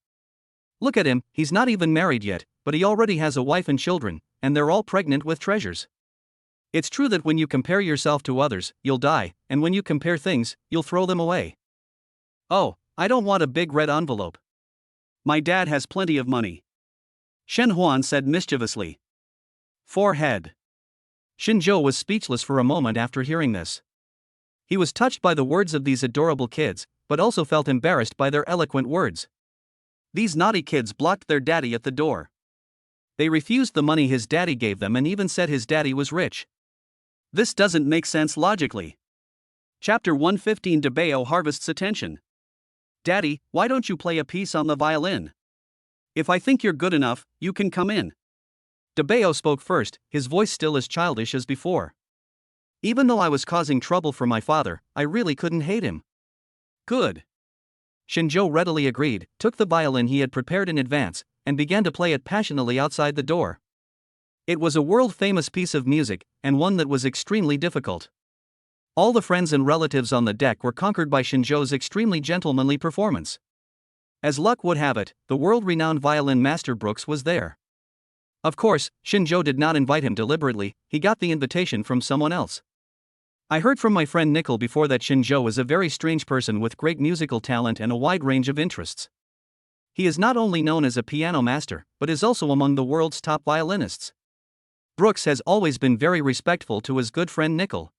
Look at him, he's not even married yet, but he already has a wife and children, and they're all pregnant with treasures. It's true that when you compare yourself to others, you'll die, and when you compare things, you'll throw them away. Oh, I don't want a big red envelope. My dad has plenty of money. Shen Huan said mischievously. Forehead. Shinjo was speechless for a moment after hearing this. He was touched by the words of these adorable kids, but also felt embarrassed by their eloquent words. These naughty kids blocked their daddy at the door. They refused the money his daddy gave them and even said his daddy was rich. This doesn't make sense logically. Chapter 115 DeBeo harvests attention. Daddy, why don't you play a piece on the violin? If I think you're good enough, you can come in. DeBeo spoke first, his voice still as childish as before. Even though I was causing trouble for my father, I really couldn't hate him. Good. Shinjo readily agreed, took the violin he had prepared in advance, and began to play it passionately outside the door. It was a world-famous piece of music, and one that was extremely difficult. All the friends and relatives on the deck were conquered by Shinjo's extremely gentlemanly performance. As luck would have it, the world-renowned violin master Brooks was there. Of course, Shinjo did not invite him deliberately, he got the invitation from someone else. I heard from my friend Nickel before that Shinjo is a very strange person with great musical talent and a wide range of interests. He is not only known as a piano master, but is also among the world's top violinists. Brooks has always been very respectful to his good friend Nickel.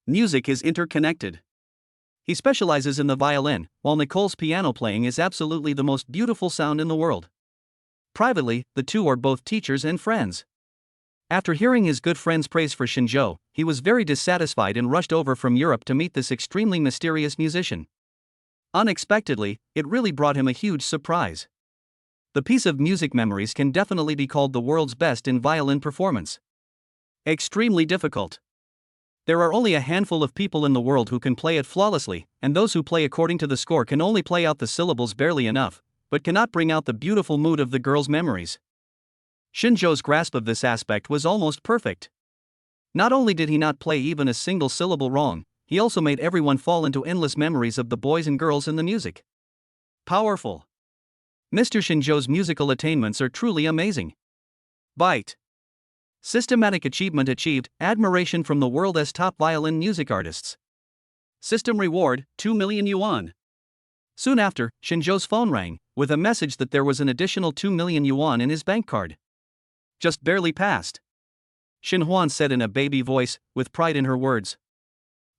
Music is interconnected. He specializes in the violin, while Nicole's piano playing is absolutely the most beautiful sound in the world. Privately, the two are both teachers and friends. After hearing his good friend's praise for Shinjo, he was very dissatisfied and rushed over from Europe to meet this extremely mysterious musician. Unexpectedly, it really brought him a huge surprise. The piece of music Memories can definitely be called the world's best in violin performance. Extremely difficult. There are only a handful of people in the world who can play it flawlessly, and those who play according to the score can only play out the syllables barely enough, but cannot bring out the beautiful mood of the girl's memories. Shinjo's grasp of this aspect was almost perfect. Not only did he not play even a single syllable wrong, he also made everyone fall into endless memories of the boys and girls in the music. Powerful. Mr. Shinjo's musical attainments are truly amazing. Bite. Systematic achievement achieved, admiration from the world as top violin music artists. System reward, 2 million yuan. Soon after, Shinjo's phone rang, with a message that there was an additional 2 million yuan in his bank card. Just barely passed. Shin Huan said in a baby voice, with pride in her words.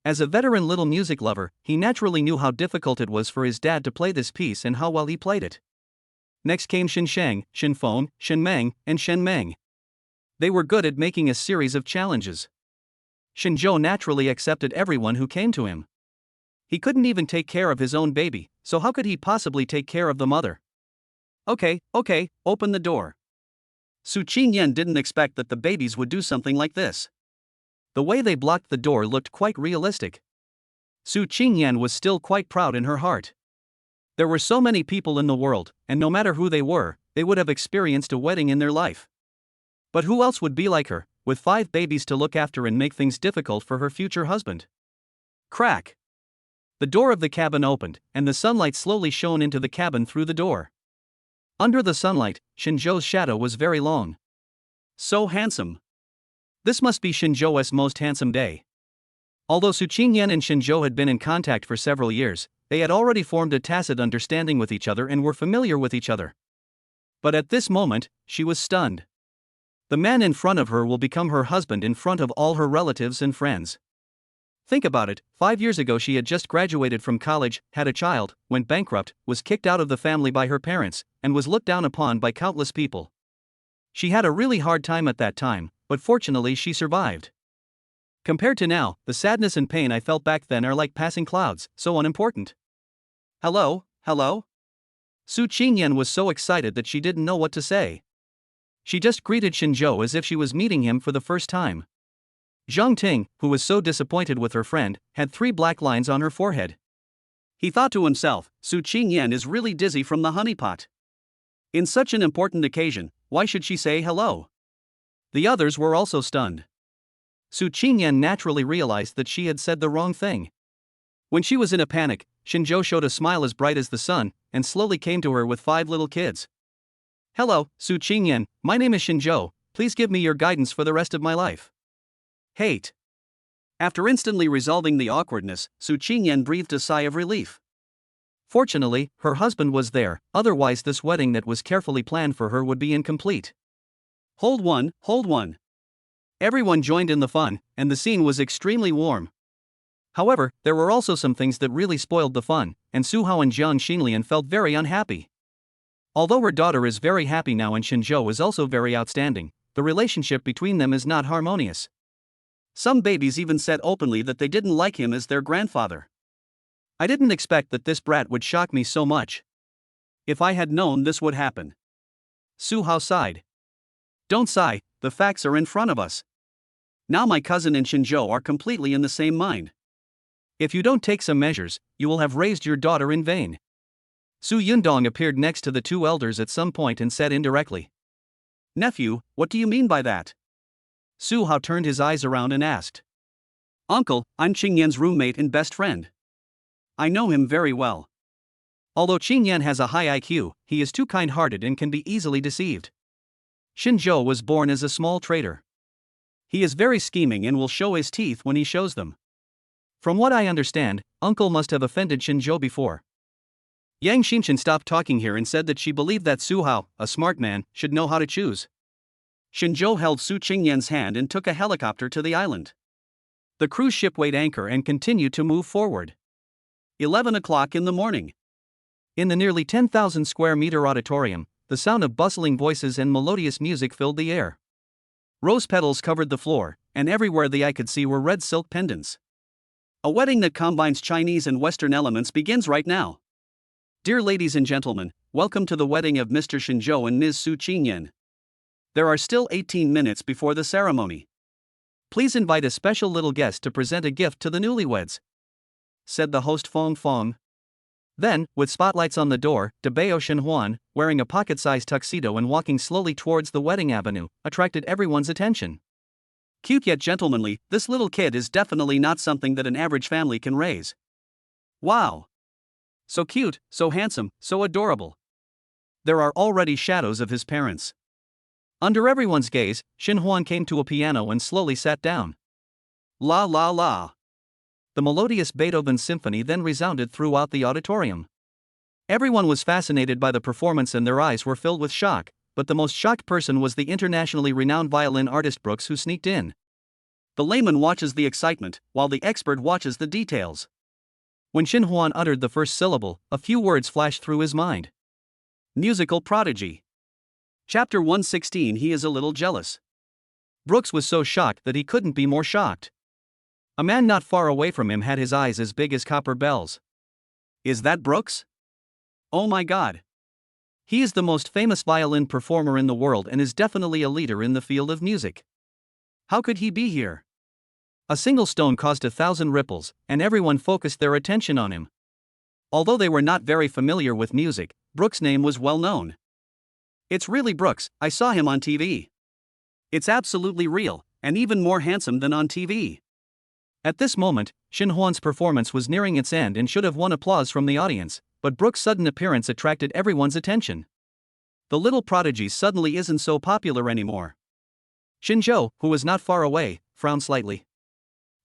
As a veteran little music lover, he naturally knew how difficult it was for his dad to play this piece and how well he played it. Next came Shin Shang, Shin Feng, Shin Meng, and Shen Meng. They were good at making a series of challenges. Shinjo naturally accepted everyone who came to him. He couldn't even take care of his own baby, so how could he possibly take care of the mother? Okay, open the door. Su Qingyan didn't expect that the babies would do something like this. The way they blocked the door looked quite realistic. Su Qingyan was still quite proud in her heart. There were so many people in the world, and no matter who they were, they would have experienced a wedding in their life. But who else would be like her, with 5 babies to look after and make things difficult for her future husband? Crack! The door of the cabin opened, and the sunlight slowly shone into the cabin through the door. Under the sunlight, Shinzhou's shadow was very long. So handsome. This must be Shinzhou's most handsome day. Although Su Qingyan and Shinzhou had been in contact for several years, they had already formed a tacit understanding with each other and were familiar with each other. But at this moment, she was stunned. The man in front of her will become her husband in front of all her relatives and friends. Think about it, 5 years ago she had just graduated from college, had a child, went bankrupt, was kicked out of the family by her parents, and was looked down upon by countless people. She had a really hard time at that time, but fortunately she survived. Compared to now, the sadness and pain I felt back then are like passing clouds, so unimportant. Hello? Su Qingyan was so excited that she didn't know what to say. She just greeted Shinzhou as if she was meeting him for the first time. Zhang Ting, who was so disappointed with her friend, had 3 black lines on her forehead. He thought to himself, Su Qingyan is really dizzy from the honeypot. In such an important occasion, why should she say hello? The others were also stunned. Su Qingyan naturally realized that she had said the wrong thing. When she was in a panic, Shinzhou showed a smile as bright as the sun, and slowly came to her with 5 little kids. Hello, Su Qingyan, my name is Shinzhou, please give me your guidance for the rest of my life. Hate. After instantly resolving the awkwardness, Su Qingyan breathed a sigh of relief. Fortunately, her husband was there, otherwise this wedding that was carefully planned for her would be incomplete. Hold one. Everyone joined in the fun, and the scene was extremely warm. However, there were also some things that really spoiled the fun, and Su Hao and Jiang Xinlian felt very unhappy. Although her daughter is very happy now and Shinzhou is also very outstanding, the relationship between them is not harmonious. Some babies even said openly that they didn't like him as their grandfather. I didn't expect that this brat would shock me so much. If I had known this would happen. Su Hao sighed. Don't sigh, the facts are in front of us. Now my cousin and Shinzhou are completely in the same mind. If you don't take some measures, you will have raised your daughter in vain. Su Yundong appeared next to the 2 elders at some point and said indirectly. Nephew, what do you mean by that? Su Hao turned his eyes around and asked. Uncle, I'm Qingyan's roommate and best friend. I know him very well. Although Qingyan has a high IQ, he is too kind-hearted and can be easily deceived. Shinzhou was born as a small trader. He is very scheming and will show his teeth when he shows them. From what I understand, Uncle must have offended Shinzhou before. Yang Xinchen stopped talking here and said that she believed that Su Hao, a smart man, should know how to choose. Shinzhou held Su Qingyan's hand and took a helicopter to the island. The cruise ship weighed anchor and continued to move forward. 11 o'clock in the morning. In the nearly 10,000 square meter auditorium, the sound of bustling voices and melodious music filled the air. Rose petals covered the floor, and everywhere the eye could see were red silk pendants. A wedding that combines Chinese and Western elements begins right now. Dear ladies and gentlemen, welcome to the wedding of Mr. Shinzhou and Ms. Su Qingyan. There are still 18 minutes before the ceremony. Please invite a special little guest to present a gift to the newlyweds, said the host Fong Fong. Then, with spotlights on the door, Debao Shenhuan, wearing a pocket-sized tuxedo and walking slowly towards the wedding avenue, attracted everyone's attention. Cute yet gentlemanly, this little kid is definitely not something that an average family can raise. Wow! So cute, so handsome, so adorable. There are already shadows of his parents. Under everyone's gaze, Shinhuan came to a piano and slowly sat down. La la la. The melodious Beethoven symphony then resounded throughout the auditorium. Everyone was fascinated by the performance and their eyes were filled with shock, but the most shocked person was the internationally renowned violin artist Brooks, who sneaked in. The layman watches the excitement, while the expert watches the details. When Shinhuan uttered the first syllable, a few words flashed through his mind. Musical prodigy. Chapter 116. He is a little jealous. Brooks was so shocked that he couldn't be more shocked. A man not far away from him had his eyes as big as copper bells. Is that Brooks? Oh my God. He is the most famous violin performer in the world and is definitely a leader in the field of music. How could he be here? A single stone caused 1,000 ripples, and everyone focused their attention on him. Although they were not very familiar with music, Brooks' name was well known. It's really Brooks, I saw him on TV. It's absolutely real, and even more handsome than on TV. At this moment, Shin Hwan's performance was nearing its end and should have won applause from the audience, but Brooks' sudden appearance attracted everyone's attention. The little prodigy suddenly isn't so popular anymore. Shinjo, who was not far away, frowned slightly.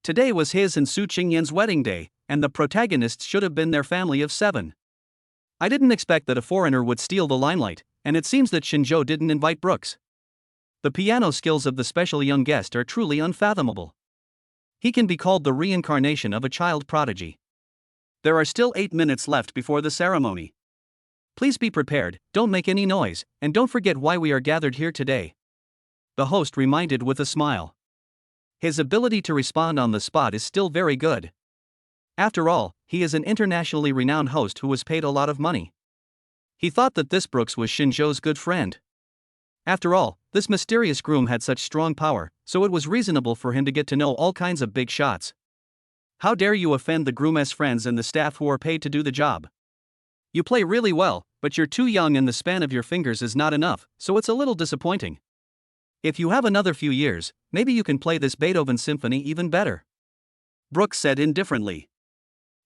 Today was his and Su Qingyan's wedding day, and the protagonists should have been their family of 7. I didn't expect that a foreigner would steal the limelight, and it seems that Shinjo didn't invite Brooks. The piano skills of the special young guest are truly unfathomable. He can be called the reincarnation of a child prodigy. There are still 8 minutes left before the ceremony. Please be prepared, don't make any noise, and don't forget why we are gathered here today. The host reminded with a smile. His ability to respond on the spot is still very good. After all, he is an internationally renowned host who was paid a lot of money. He thought that this Brooks was Shinjo's good friend. After all, this mysterious groom had such strong power, so it was reasonable for him to get to know all kinds of big shots. How dare you offend the groom's friends and the staff who are paid to do the job? You play really well, but you're too young and the span of your fingers is not enough, so it's a little disappointing. If you have another few years, maybe you can play this Beethoven symphony even better. Brooks said indifferently.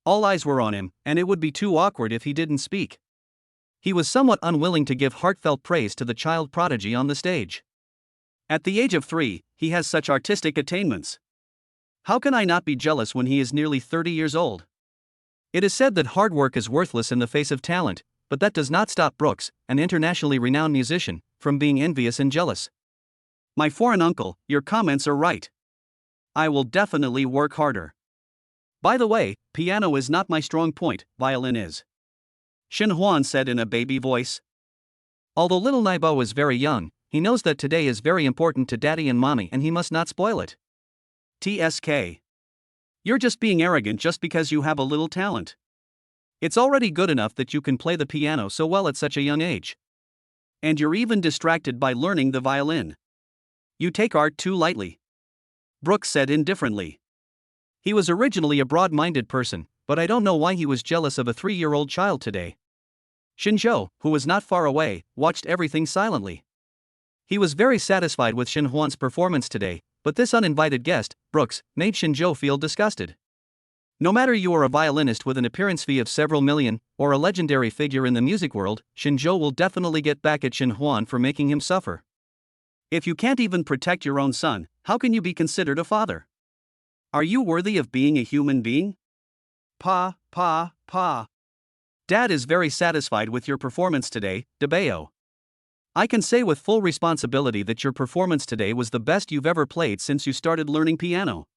All eyes were on him, and it would be too awkward if he didn't speak. He was somewhat unwilling to give heartfelt praise to the child prodigy on the stage. At the age of 3, he has such artistic attainments. How can I not be jealous when he is nearly 30 years old? It is said that hard work is worthless in the face of talent, but that does not stop Brooks, an internationally renowned musician, from being envious and jealous. My foreign uncle, your comments are right. I will definitely work harder. By the way, piano is not my strong point, violin is. Shin Hwan said in a baby voice. Although little Naibo is very young, he knows that today is very important to daddy and mommy and he must not spoil it. TSK. You're just being arrogant just because you have a little talent. It's already good enough that you can play the piano so well at such a young age. And you're even distracted by learning the violin. You take art too lightly. Brooks said indifferently. He was originally a broad-minded person, but I don't know why he was jealous of a 3-year-old child today. Shinjo, who was not far away, watched everything silently. He was very satisfied with Shin Hwan's performance today, but this uninvited guest, Brooks, made Shinjo feel disgusted. No matter you are a violinist with an appearance fee of several million, or a legendary figure in the music world, Shinjo will definitely get back at Shin Hwan for making him suffer. If you can't even protect your own son, how can you be considered a father? Are you worthy of being a human being? Pa. Dad is very satisfied with your performance today, Debeo. I can say with full responsibility that your performance today was the best you've ever played since you started learning piano.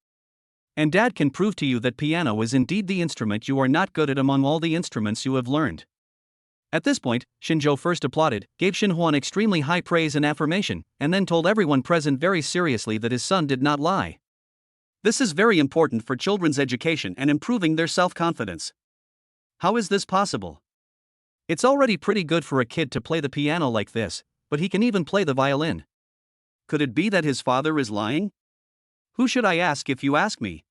And Dad can prove to you that piano is indeed the instrument you are not good at among all the instruments you have learned. At this point, Shinjo first applauded, gave Shin Hwan extremely high praise and affirmation, and then told everyone present very seriously that his son did not lie. This is very important for children's education and improving their self-confidence. How is this possible? It's already pretty good for a kid to play the piano like this, but he can even play the violin. Could it be that his father is lying? Who should I ask if you ask me?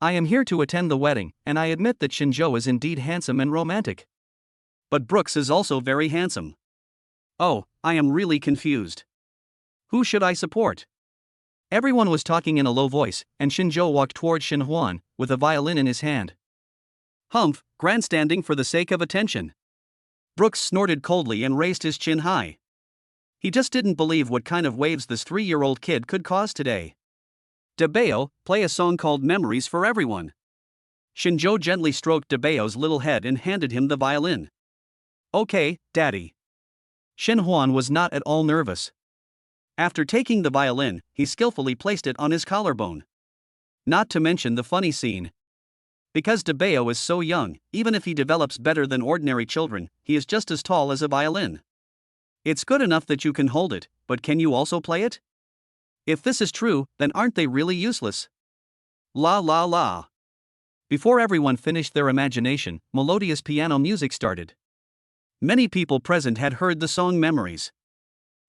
I am here to attend the wedding, and I admit that Shinjo is indeed handsome and romantic. But Brooks is also very handsome. Oh, I am really confused. Who should I support? Everyone was talking in a low voice, and Shinjo walked toward Shin Hwan, with a violin in his hand. Humph, grandstanding for the sake of attention. Brooks snorted coldly and raised his chin high. He just didn't believe what kind of waves this 3-year-old kid could cause today. Debeo, play a song called Memories for Everyone. Shinjo gently stroked Debeo's little head and handed him the violin. Okay, Daddy. Shin Hwan was not at all nervous. After taking the violin, he skillfully placed it on his collarbone. Not to mention the funny scene. Because Debeo is so young, even if he develops better than ordinary children, he is just as tall as a violin. It's good enough that you can hold it, but can you also play it? If this is true, then aren't they really useless? La la la. Before everyone finished their imagination, melodious piano music started. Many people present had heard the song Memories.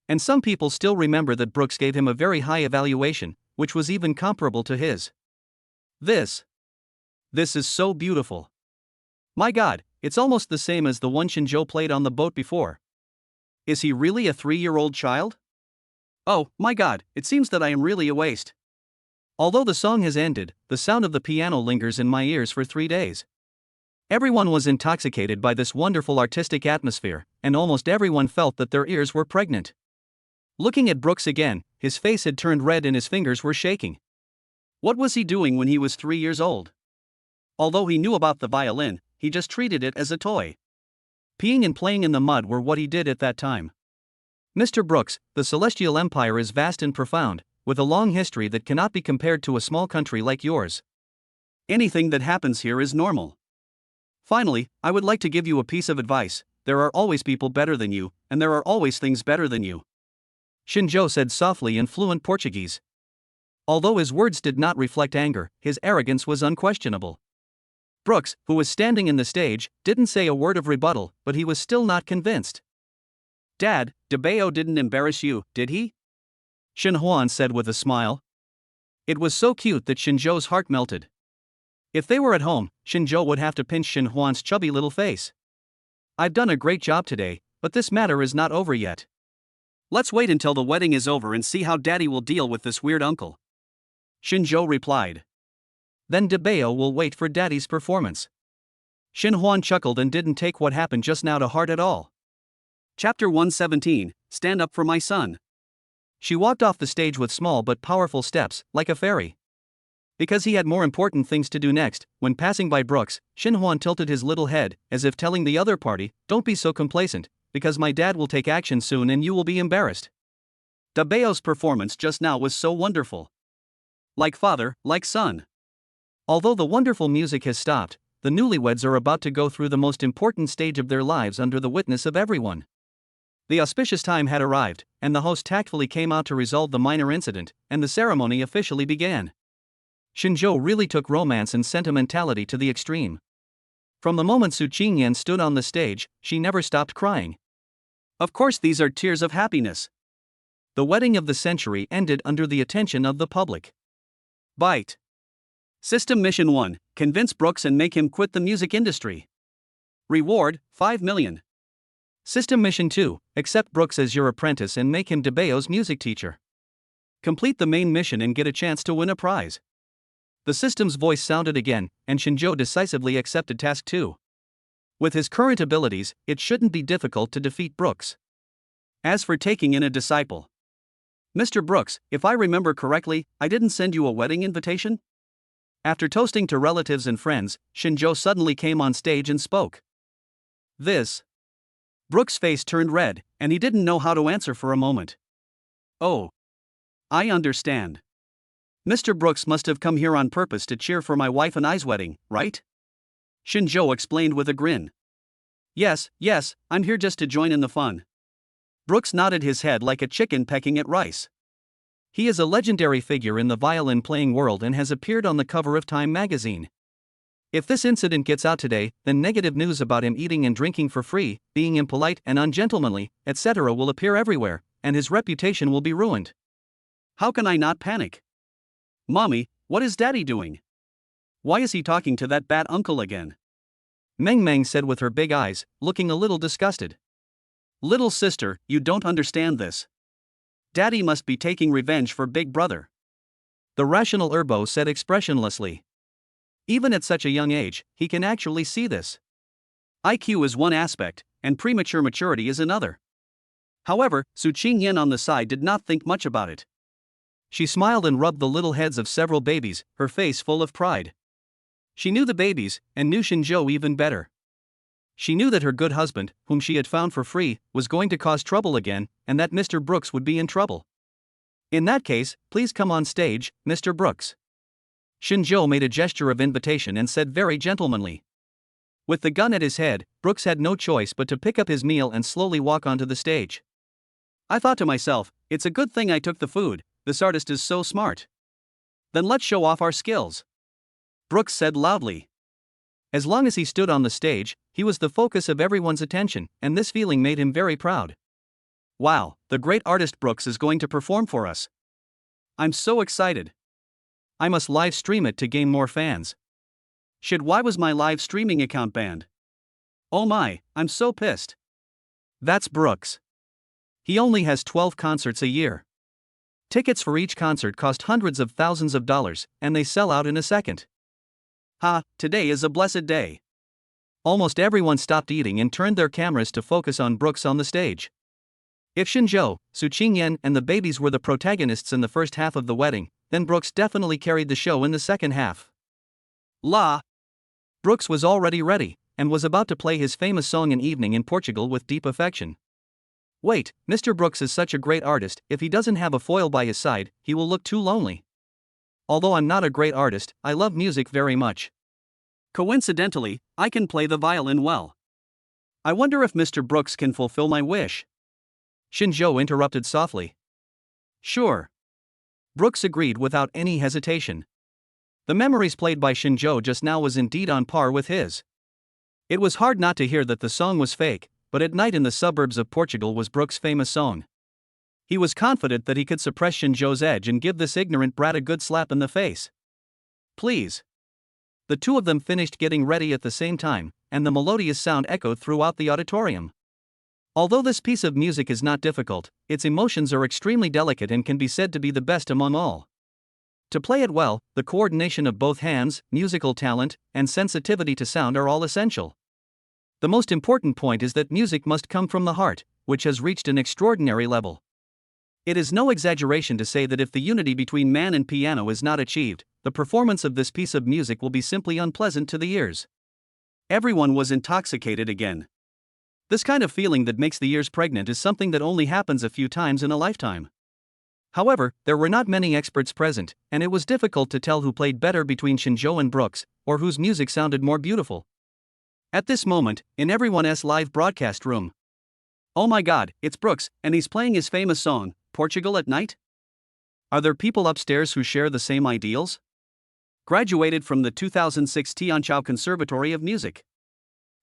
And some people still remember that Brooks gave him a very high evaluation, which was even comparable to his. This is so beautiful. My God, it's almost the same as the one Shinjo played on the boat before. Is he really a 3-year-old child? Oh, my God, it seems that I am really a waste. Although the song has ended, the sound of the piano lingers in my ears for 3 days. Everyone was intoxicated by this wonderful artistic atmosphere, and almost everyone felt that their ears were pregnant. Looking at Brooks again, his face had turned red and his fingers were shaking. What was he doing when he was 3 years old? Although he knew about the violin, he just treated it as a toy. Peeing and playing in the mud were what he did at that time. Mr. Brooks, the Celestial Empire is vast and profound, with a long history that cannot be compared to a small country like yours. Anything that happens here is normal. Finally, I would like to give you a piece of advice. There are always people better than you, and there are always things better than you. Shinjo said softly in fluent Portuguese. Although his words did not reflect anger, his arrogance was unquestionable. Brooks, who was standing in the stage, didn't say a word of rebuttal, but he was still not convinced. Dad, Debeo didn't embarrass you, did he? Shin Huan said with a smile. It was so cute that Shinjo's heart melted. If they were at home, Shinjo would have to pinch Shin Huan's chubby little face. I've done a great job today, but this matter is not over yet. Let's wait until the wedding is over and see how Daddy will deal with this weird uncle. Shinjo replied. Then Debeo will wait for Daddy's performance. Shin Huan chuckled and didn't take what happened just now to heart at all. Chapter 117, Stand Up for My Son. She walked off the stage with small but powerful steps, like a fairy. Because he had more important things to do next, when passing by Brooks, Shin Huan tilted his little head, as if telling the other party, don't be so complacent, because my dad will take action soon and you will be embarrassed. Debeo's performance just now was so wonderful. Like father, like son. Although the wonderful music has stopped, the newlyweds are about to go through the most important stage of their lives under the witness of everyone. The auspicious time had arrived, and the host tactfully came out to resolve the minor incident, and the ceremony officially began. Shinjo really took romance and sentimentality to the extreme. From the moment Su Qingyan stood on the stage, she never stopped crying. Of course, these are tears of happiness. The wedding of the century ended under the attention of the public. Bite. System Mission 1, convince Brooks and make him quit the music industry. Reward, 5 million. System Mission 2, accept Brooks as your apprentice and make him Debeo's music teacher. Complete the main mission and get a chance to win a prize. The system's voice sounded again, and Shinjo decisively accepted task 2. With his current abilities, it shouldn't be difficult to defeat Brooks. As for taking in a disciple. Mr. Brooks, if I remember correctly, I didn't send you a wedding invitation? After toasting to relatives and friends, Shinjo suddenly came on stage and spoke. Brooks' face turned red, and he didn't know how to answer for a moment. Oh. I understand. Mr. Brooks must have come here on purpose to cheer for my wife and I's wedding, right? Shinjo explained with a grin. Yes, I'm here just to join in the fun. Brooks nodded his head like a chicken pecking at rice. He is a legendary figure in the violin-playing world and has appeared on the cover of Time magazine. If this incident gets out today, then negative news about him eating and drinking for free, being impolite and ungentlemanly, etc. will appear everywhere, and his reputation will be ruined. How can I not panic? Mommy, what is Daddy doing? Why is he talking to that bad uncle again? Meng Meng said with her big eyes, looking a little disgusted. Little sister, you don't understand this. Daddy must be taking revenge for Big Brother. The rational Erbo said expressionlessly. Even at such a young age, he can actually see this. IQ is one aspect, and premature maturity is another. However, Su Qingyan on the side did not think much about it. She smiled and rubbed the little heads of several babies, her face full of pride. She knew the babies, and knew Shinjo even better. She knew that her good husband, whom she had found for free, was going to cause trouble again, and that Mr. Brooks would be in trouble. In that case, please come on stage, Mr. Brooks. Shinjo made a gesture of invitation and said very gentlemanly. With the gun at his head, Brooks had no choice but to pick up his meal and slowly walk onto the stage. I thought to myself, it's a good thing I took the food, this artist is so smart. Then let's show off our skills. Brooks said loudly. As long as he stood on the stage, he was the focus of everyone's attention, and this feeling made him very proud. Wow, the great artist Brooks is going to perform for us. I'm so excited. I must live stream it to gain more fans. Shit, why was my live streaming account banned? Oh my, I'm so pissed. That's Brooks. He only has 12 concerts a year. Tickets for each concert cost hundreds of thousands of dollars, and they sell out in a second. Ha, today is a blessed day. Almost everyone stopped eating and turned their cameras to focus on Brooks on the stage. If Shinjo, Su Qingyan, and the babies were the protagonists in the first half of the wedding, then Brooks definitely carried the show in the second half. Brooks was already ready, and was about to play his famous song An Evening in Portugal with deep affection. Wait, Mr. Brooks is such a great artist, if he doesn't have a foil by his side, he will look too lonely. Although I'm not a great artist, I love music very much. Coincidentally, I can play the violin well. I wonder if Mr. Brooks can fulfill my wish. Shinjo interrupted softly. Sure. Brooks agreed without any hesitation. The memories played by Shinjo just now was indeed on par with his. It was hard not to hear that the song was fake, but At Night in the Suburbs of Portugal was Brooks' famous song. He was confident that he could suppress Shinjo's edge and give this ignorant brat a good slap in the face. Please. The two of them finished getting ready at the same time, and the melodious sound echoed throughout the auditorium. Although this piece of music is not difficult, its emotions are extremely delicate and can be said to be the best among all. To play it well, the coordination of both hands, musical talent, and sensitivity to sound are all essential. The most important point is that music must come from the heart, which has reached an extraordinary level. It is no exaggeration to say that if the unity between man and piano is not achieved, the performance of this piece of music will be simply unpleasant to the ears. Everyone was intoxicated again. This kind of feeling that makes the ears pregnant is something that only happens a few times in a lifetime. However, there were not many experts present, and it was difficult to tell who played better between Shinjo and Brooks, or whose music sounded more beautiful. At this moment, in everyone's live broadcast room. Oh my god, it's Brooks, and he's playing his famous song, Portugal at Night? Are there people upstairs who share the same ideals? Graduated from the 2006 Tianqiao Conservatory of Music.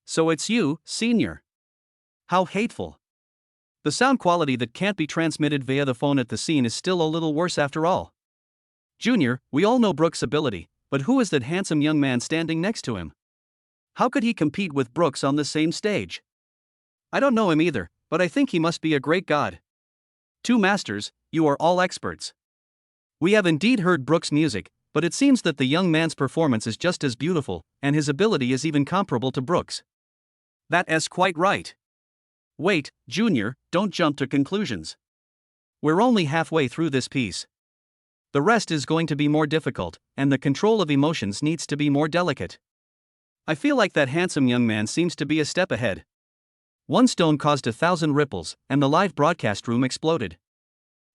So it's you, senior. How hateful. The sound quality that can't be transmitted via the phone at the scene is still a little worse after all. Junior, we all know Brooks' ability, but who is that handsome young man standing next to him? How could he compete with Brooks on the same stage? I don't know him either, but I think he must be a great god. Two masters, you are all experts. We have indeed heard Brooks' music, but it seems that the young man's performance is just as beautiful, and his ability is even comparable to Brooks. That is quite right. Wait, Junior, don't jump to conclusions. We're only halfway through this piece. The rest is going to be more difficult, and the control of emotions needs to be more delicate. I feel like that handsome young man seems to be a step ahead. One stone caused 1,000 ripples, and the live broadcast room exploded.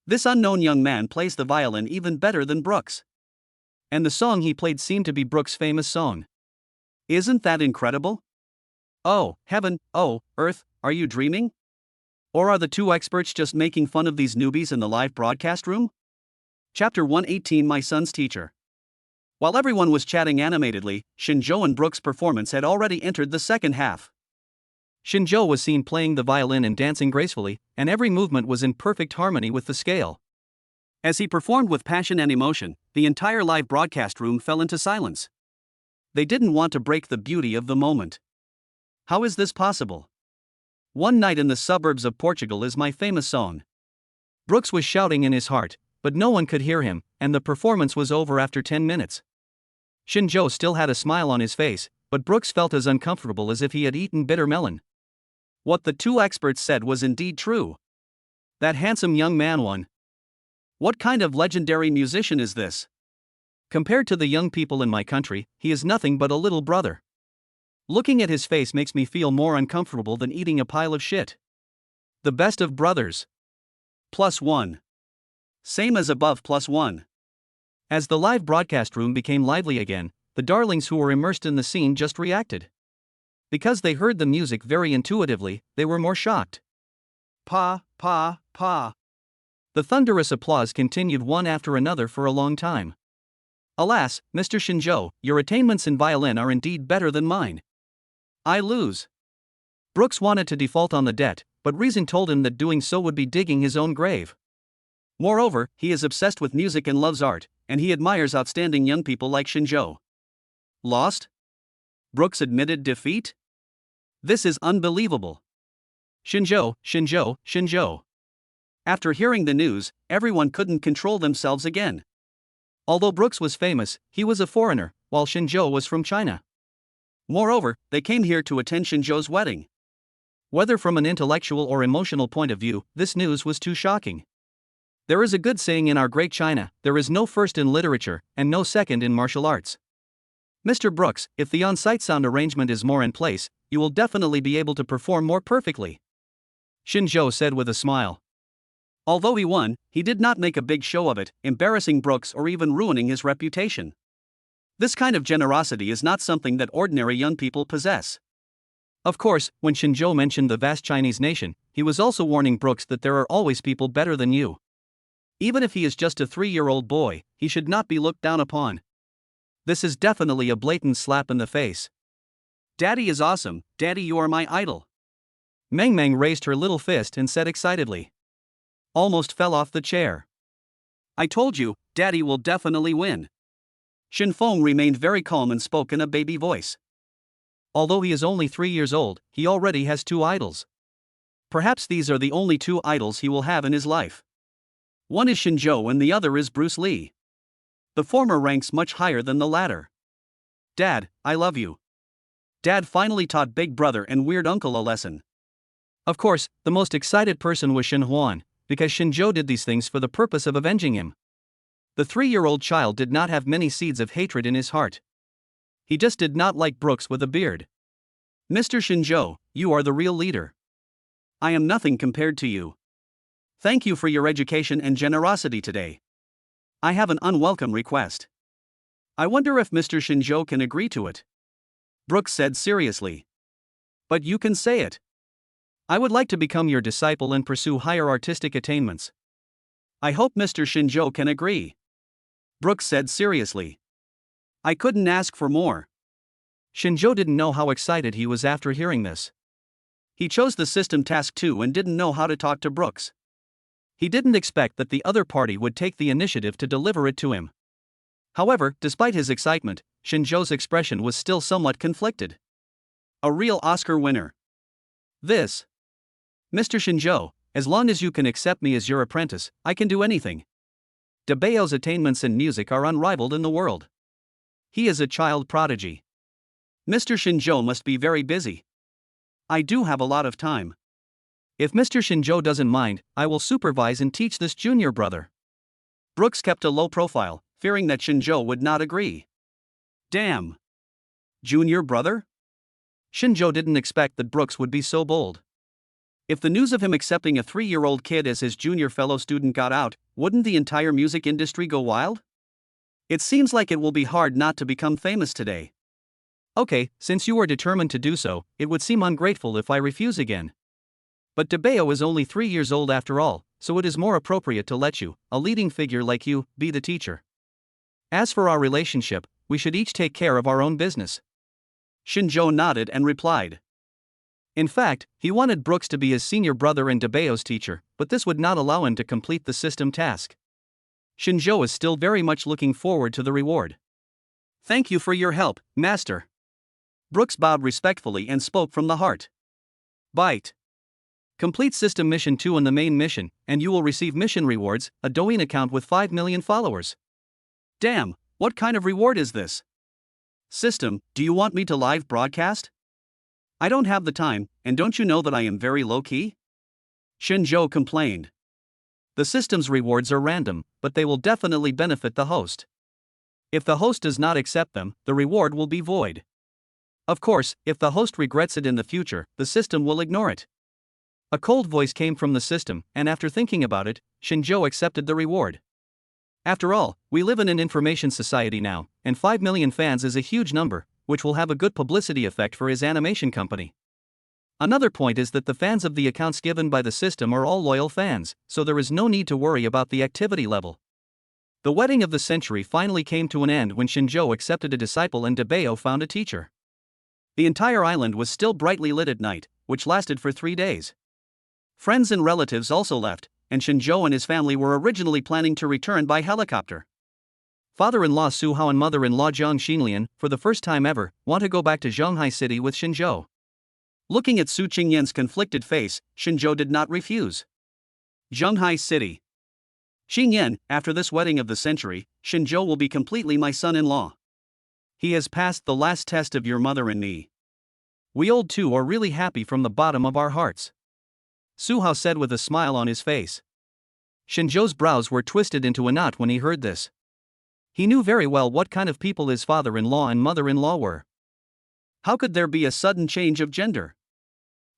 This unknown young man plays the violin even better than Brooks. And the song he played seemed to be Brooks' famous song. Isn't that incredible? Oh, heaven, oh, earth, are you dreaming? Or are the two experts just making fun of these newbies in the live broadcast room? Chapter 118 My Son's Teacher. While everyone was chatting animatedly, Shinjo and Brooks' performance had already entered the second half. Shinjo was seen playing the violin and dancing gracefully, and every movement was in perfect harmony with the scale. As he performed with passion and emotion, the entire live broadcast room fell into silence. They didn't want to break the beauty of the moment. How is this possible? One Night in the Suburbs of Portugal is my famous song. Brooks was shouting in his heart, but no one could hear him, and the performance was over after 10 minutes. Shinjo still had a smile on his face, but Brooks felt as uncomfortable as if he had eaten bitter melon. What the two experts said was indeed true. That handsome young man won. What kind of legendary musician is this? Compared to the young people in my country, he is nothing but a little brother. Looking at his face makes me feel more uncomfortable than eating a pile of shit. The best of brothers. +1. Same as above +1. As the live broadcast room became lively again, the darlings who were immersed in the scene just reacted. Because they heard the music very intuitively, they were more shocked. Pa, pa, pa. The thunderous applause continued one after another for a long time. Alas, Mr. Shinjo, your attainments in violin are indeed better than mine. I lose. Brooks wanted to default on the debt, but reason told him that doing so would be digging his own grave. Moreover, he is obsessed with music and loves art, and he admires outstanding young people like Shinjo. Lost? Brooks admitted defeat? This is unbelievable. Shinjo, Shinjo, Shinjo. After hearing the news, everyone couldn't control themselves again. Although Brooks was famous, he was a foreigner, while Shinjo was from China. Moreover, they came here to attend Shinjo's wedding. Whether from an intellectual or emotional point of view, this news was too shocking. There is a good saying in our great China, there is no first in literature, and no second in martial arts. Mr. Brooks, if the on-site sound arrangement is more in place, you will definitely be able to perform more perfectly. Shinjo said with a smile. Although he won, he did not make a big show of it, embarrassing Brooks or even ruining his reputation. This kind of generosity is not something that ordinary young people possess. Of course, when Shinjo mentioned the vast Chinese nation, he was also warning Brooks that there are always people better than you. Even if he is just a 3-year-old boy, he should not be looked down upon. This is definitely a blatant slap in the face. Daddy is awesome, Daddy, you are my idol. Meng Meng raised her little fist and said excitedly. Almost fell off the chair. I told you, Daddy will definitely win. Shin Feng remained very calm and spoke in a baby voice. Although he is only 3 years old, he already has 2 idols. Perhaps these are the only 2 idols he will have in his life. One is Shinjo and the other is Bruce Lee. The former ranks much higher than the latter. Dad, I love you. Dad finally taught Big Brother and Weird Uncle a lesson. Of course, the most excited person was Shin Huan, because Shinjo did these things for the purpose of avenging him. The 3-year-old child did not have many seeds of hatred in his heart. He just did not like Brooks with a beard. Mr. Shinjo, you are the real leader. I am nothing compared to you. Thank you for your education and generosity today. I have an unwelcome request. I wonder if Mr. Shinjo can agree to it. Brooks said seriously. But you can say it. I would like to become your disciple and pursue higher artistic attainments. I hope Mr. Shinjo can agree. Brooks said seriously. I couldn't ask for more. Shinjo didn't know how excited he was after hearing this. He chose the system task 2 and didn't know how to talk to Brooks. He didn't expect that the other party would take the initiative to deliver it to him. However, despite his excitement, Shinjo's expression was still somewhat conflicted. A real Oscar winner. This. Mr. Shinjo, as long as you can accept me as your apprentice, I can do anything. Debayo's attainments in music are unrivaled in the world. He is a child prodigy. Mr. Shinjo must be very busy. I do have a lot of time. If Mr. Shinjo doesn't mind, I will supervise and teach this junior brother. Brooks kept a low profile, fearing that Shinjo would not agree. Damn. Junior brother? Shinjo didn't expect that Brooks would be so bold. If the news of him accepting a 3-year-old kid as his junior fellow student got out, wouldn't the entire music industry go wild? It seems like it will be hard not to become famous today. Okay, since you are determined to do so, it would seem ungrateful if I refuse again. But Debayo is only 3 years old after all, so it is more appropriate to let you, a leading figure like you, be the teacher. As for our relationship, we should each take care of our own business. Shinjo nodded and replied. In fact, he wanted Brooks to be his senior brother and Debayo's teacher, but this would not allow him to complete the system task. Shinjo is still very much looking forward to the reward. Thank you for your help, Master. Brooks bowed respectfully and spoke from the heart. Bite. Complete System Mission 2 in the main mission, and you will receive mission rewards, a Douyin account with 5 million followers. Damn, what kind of reward is this? System, do you want me to live broadcast? I don't have the time, and don't you know that I am very low-key? Shinjo complained. The system's rewards are random, but they will definitely benefit the host. If the host does not accept them, the reward will be void. Of course, if the host regrets it in the future, the system will ignore it. A cold voice came from the system, and after thinking about it, Shinjo accepted the reward. After all, we live in an information society now, and 5 million fans is a huge number, which will have a good publicity effect for his animation company. Another point is that the fans of the accounts given by the system are all loyal fans, so there is no need to worry about the activity level. The wedding of the century finally came to an end when Shinjo accepted a disciple and Dabeo found a teacher. The entire island was still brightly lit at night, which lasted for 3 days. Friends and relatives also left, and Shinjo and his family were originally planning to return by helicopter. Father-in-law Su Hao and mother-in-law Jiang Xinlian, for the first time ever, want to go back to Zhonghai City with Shinjo. Looking at Su Qingyan's conflicted face, Shinjo did not refuse. Zhonghai City. Xingyan, after this wedding of the century, Shinjo will be completely my son-in-law. He has passed the last test of your mother and me. We old two are really happy from the bottom of our hearts. Su Hao said with a smile on his face. Shinjo's brows were twisted into a knot when he heard this. He knew very well what kind of people his father-in-law and mother-in-law were. How could there be a sudden change of gender?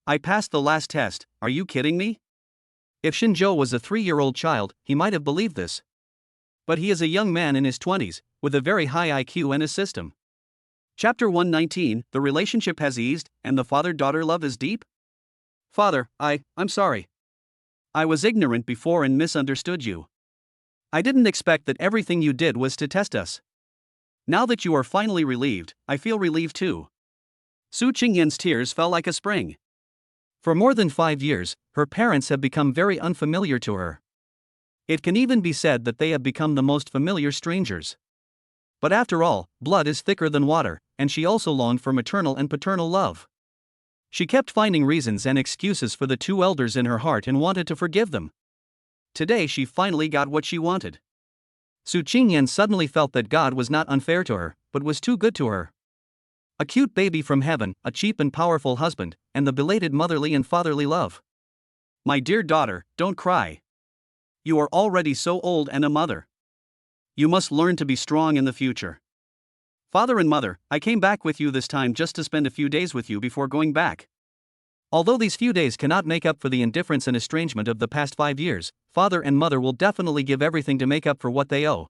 I passed the last test, are you kidding me? If Shinjo was a 3-year-old child, he might have believed this. But he is a young man in his 20s, with a very high IQ and a system. Chapter 119, The relationship has eased, and the father-daughter love is deep? Father, I'm sorry. I was ignorant before and misunderstood you. I didn't expect that everything you did was to test us. Now that you are finally relieved, I feel relieved too. Su Qingyan's tears fell like a spring. For more than 5 years, her parents have become very unfamiliar to her. It can even be said that they have become the most familiar strangers. But after all, blood is thicker than water, and she also longed for maternal and paternal love. She kept finding reasons and excuses for the 2 elders in her heart and wanted to forgive them. Today she finally got what she wanted. Su Qingyan suddenly felt that God was not unfair to her, but was too good to her. A cute baby from heaven, a cheap and powerful husband, and the belated motherly and fatherly love. My dear daughter, don't cry. You are already so old and a mother. You must learn to be strong in the future. Father and mother, I came back with you this time just to spend a few days with you before going back. Although these few days cannot make up for the indifference and estrangement of the past 5 years, father and mother will definitely give everything to make up for what they owe.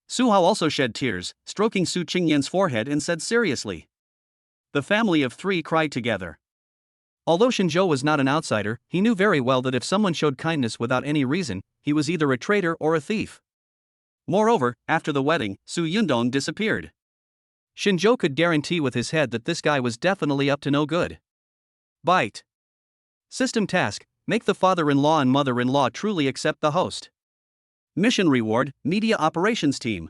Su Hao also shed tears, stroking Su Qingyan's forehead and said seriously. The family of 3 cried together. Although Shinjo was not an outsider, he knew very well that if someone showed kindness without any reason, he was either a traitor or a thief. Moreover, after the wedding, Su Yundong disappeared. Shinjo could guarantee with his head that this guy was definitely up to no good. Bite. System task, make the father-in-law and mother-in-law truly accept the host. Mission reward, Media Operations Team.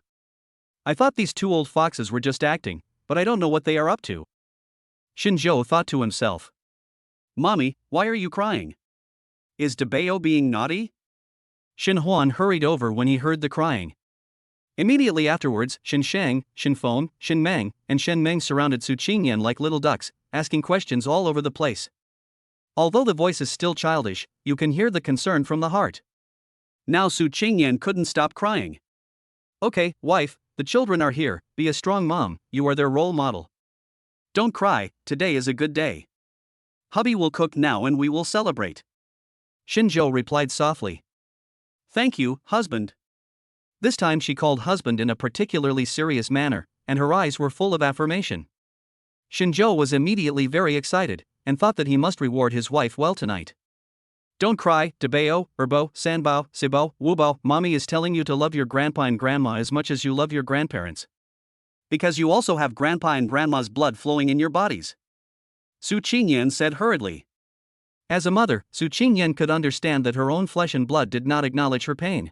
I thought these 2 old foxes were just acting, but I don't know what they are up to. Shinjo thought to himself. Mommy, why are you crying? Is Dabeo being naughty? Shin Huan hurried over when he heard the crying. Immediately afterwards, Shin Shang, Shin Feng, Shin Meng, and Shen Meng surrounded Su Qingyan like little ducks, asking questions all over the place. Although the voice is still childish, you can hear the concern from the heart. Now Su Qingyan couldn't stop crying. Okay, wife, the children are here, be a strong mom, you are their role model. Don't cry, today is a good day. Hubby will cook now and we will celebrate. Shinjo replied softly. Thank you, husband. This time she called husband in a particularly serious manner, and her eyes were full of affirmation. Shinjo was immediately very excited, and thought that he must reward his wife well tonight. Don't cry, Dabeo, Erbo, Sanbao, Sibo, Wubo, mommy is telling you to love your grandpa and grandma as much as you love your grandparents. Because you also have grandpa and grandma's blood flowing in your bodies. Su Qingyan said hurriedly. As a mother, Su Qingyan could understand that her own flesh and blood did not acknowledge her pain.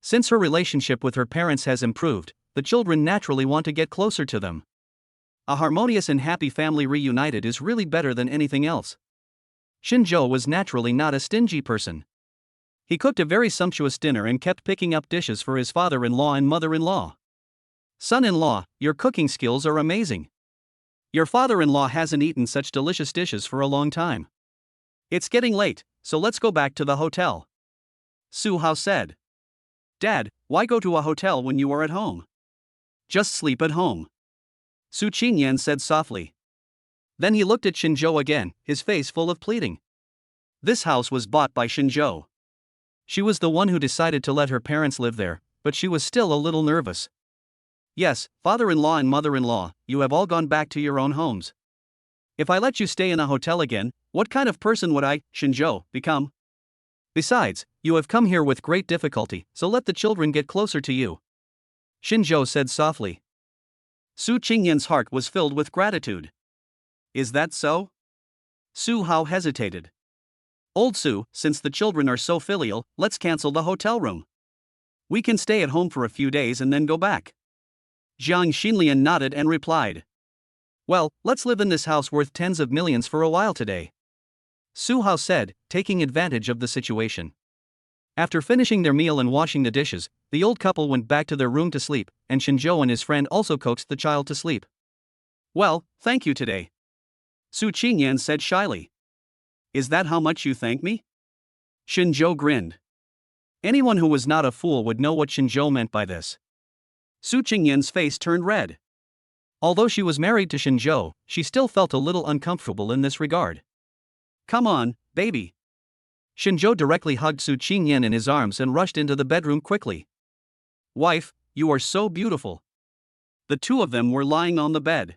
Since her relationship with her parents has improved, the children naturally want to get closer to them. A harmonious and happy family reunited is really better than anything else. Shinjo was naturally not a stingy person. He cooked a very sumptuous dinner and kept picking up dishes for his father-in-law and mother-in-law. Son-in-law, your cooking skills are amazing. Your father-in-law hasn't eaten such delicious dishes for a long time. It's getting late, so let's go back to the hotel. Su Hao said. Dad, why go to a hotel when you are at home? Just sleep at home. Su Qingyan said softly. Then he looked at Shinjo again, his face full of pleading. This house was bought by Shinjo. She was the one who decided to let her parents live there, but she was still a little nervous. Yes, father-in-law and mother-in-law, you have all gone back to your own homes. If I let you stay in a hotel again, what kind of person would I, Shinjo, become? Besides, You have come here with great difficulty, so let the children get closer to you. Shinjo said softly. Su Qingyan's heart was filled with gratitude. Is that so? Su Hao hesitated. Old Su, since the children are so filial, let's cancel the hotel room. We can stay at home for a few days and then go back. Jiang Xinlian nodded and replied. Well, let's live in this house worth tens of millions for a while today. Su Hao said, taking advantage of the situation. After finishing their meal and washing the dishes, the old couple went back to their room to sleep, and Shinjo and his friend also coaxed the child to sleep. Well, thank you today. Su Qingyan said shyly. Is that how much you thank me? Shinjo grinned. Anyone who was not a fool would know what Shinjo meant by this. Su Qingyan's face turned red. Although she was married to Shinjo, she still felt a little uncomfortable in this regard. Come on, baby. Shinjo directly hugged Su Qingyan in his arms and rushed into the bedroom quickly. Wife, you are so beautiful. The two of them were lying on the bed.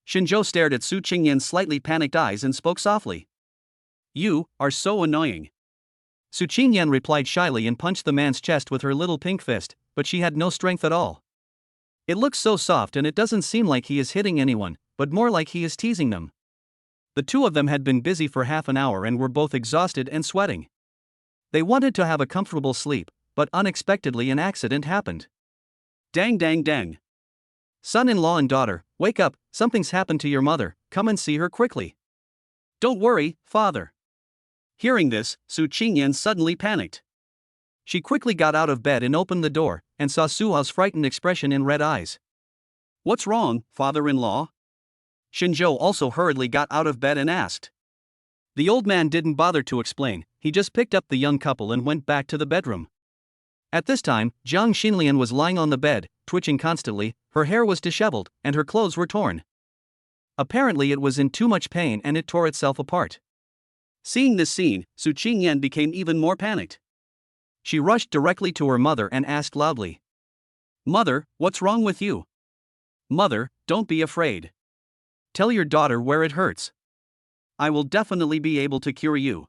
Shinjo stared at Su Qingyan's slightly panicked eyes and spoke softly. You are so annoying. Su Qingyan replied shyly and punched the man's chest with her little pink fist, but she had no strength at all. It looks so soft and it doesn't seem like he is hitting anyone, but more like he is teasing them. The two of them had been busy for half an hour and were both exhausted and sweating. They wanted to have a comfortable sleep, but unexpectedly an accident happened. Dang dang dang. Son-in-law and daughter, wake up, something's happened to your mother, come and see her quickly. Don't worry, father. Hearing this, Su Qingyan suddenly panicked. She quickly got out of bed and opened the door, and saw Su Hao's frightened expression and red eyes. What's wrong, father-in-law? Shinjo also hurriedly got out of bed and asked. The old man didn't bother to explain, he just picked up the young couple and went back to the bedroom. At this time, Jiang Xinlian was lying on the bed, twitching constantly, her hair was disheveled, and her clothes were torn. Apparently it was in too much pain and it tore itself apart. Seeing this scene, Su Qingyan became even more panicked. She rushed directly to her mother and asked loudly. Mother, what's wrong with you? Mother, don't be afraid. Tell your daughter where it hurts. I will definitely be able to cure you.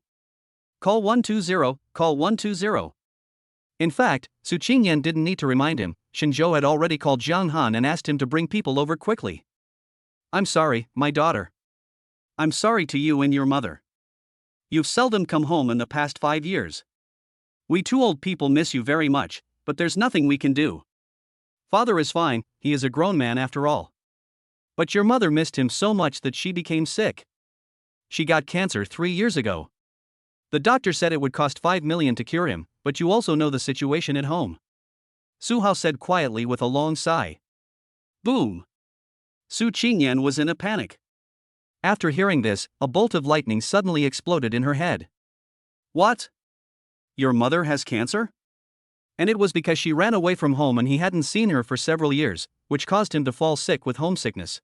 Call 120, call 120. In fact, Su Qingyan didn't need to remind him, Shinjo had already called Jiang Han and asked him to bring people over quickly. I'm sorry, my daughter. I'm sorry to you and your mother. You've seldom come home in the past 5 years. We two old people miss you very much, but there's nothing we can do. Father is fine, he is a grown man after all. But your mother missed him so much that she became sick. She got cancer 3 years ago. The doctor said it would cost 5 million to cure him, but you also know the situation at home. Su Hao said quietly with a long sigh. Boom! Su Qingyan was in a panic. After hearing this, a bolt of lightning suddenly exploded in her head. What? Your mother has cancer? And it was because she ran away from home and he hadn't seen her for several years, which caused him to fall sick with homesickness.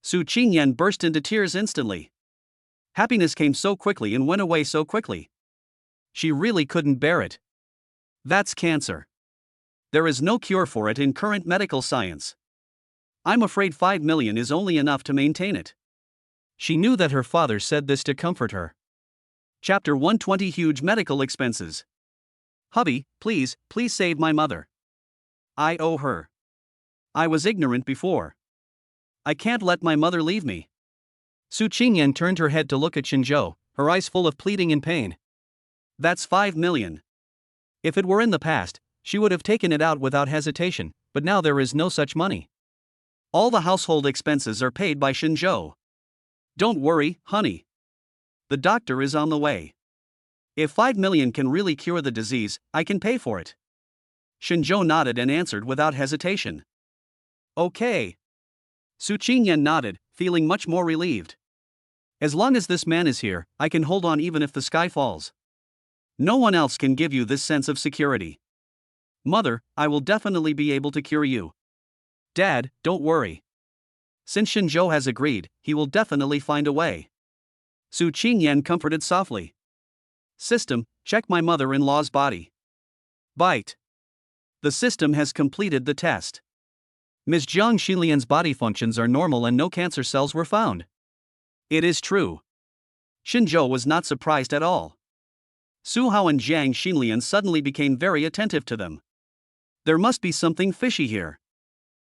Su Qingyan burst into tears instantly. Happiness came so quickly and went away so quickly. She really couldn't bear it. That's cancer. There is no cure for it in current medical science. I'm afraid 5 million is only enough to maintain it. She knew that her father said this to comfort her. Chapter 120 Huge Medical Expenses. Hubby, please save my mother. I owe her. I was ignorant before. I can't let my mother leave me. Su Qingyan turned her head to look at Shinjo, her eyes full of pleading and pain. That's 5 million. If it were in the past, she would have taken it out without hesitation, but now there is no such money. All the household expenses are paid by Shinjo. Don't worry, honey. The doctor is on the way. If 5 million can really cure the disease, I can pay for it. Shinjo nodded and answered without hesitation. Okay. Su Qingyan nodded, feeling much more relieved. As long as this man is here, I can hold on even if the sky falls. No one else can give you this sense of security. Mother, I will definitely be able to cure you. Dad, don't worry. Since Shinjo has agreed, he will definitely find a way. Su Qingyan comforted softly. System, check my mother-in-law's body. Bite. The system has completed the test. Ms. Jiang Xinlian's body functions are normal and no cancer cells were found. It is true. Shinjo was not surprised at all. Su Hao and Jiang Xinlian suddenly became very attentive to them. There must be something fishy here.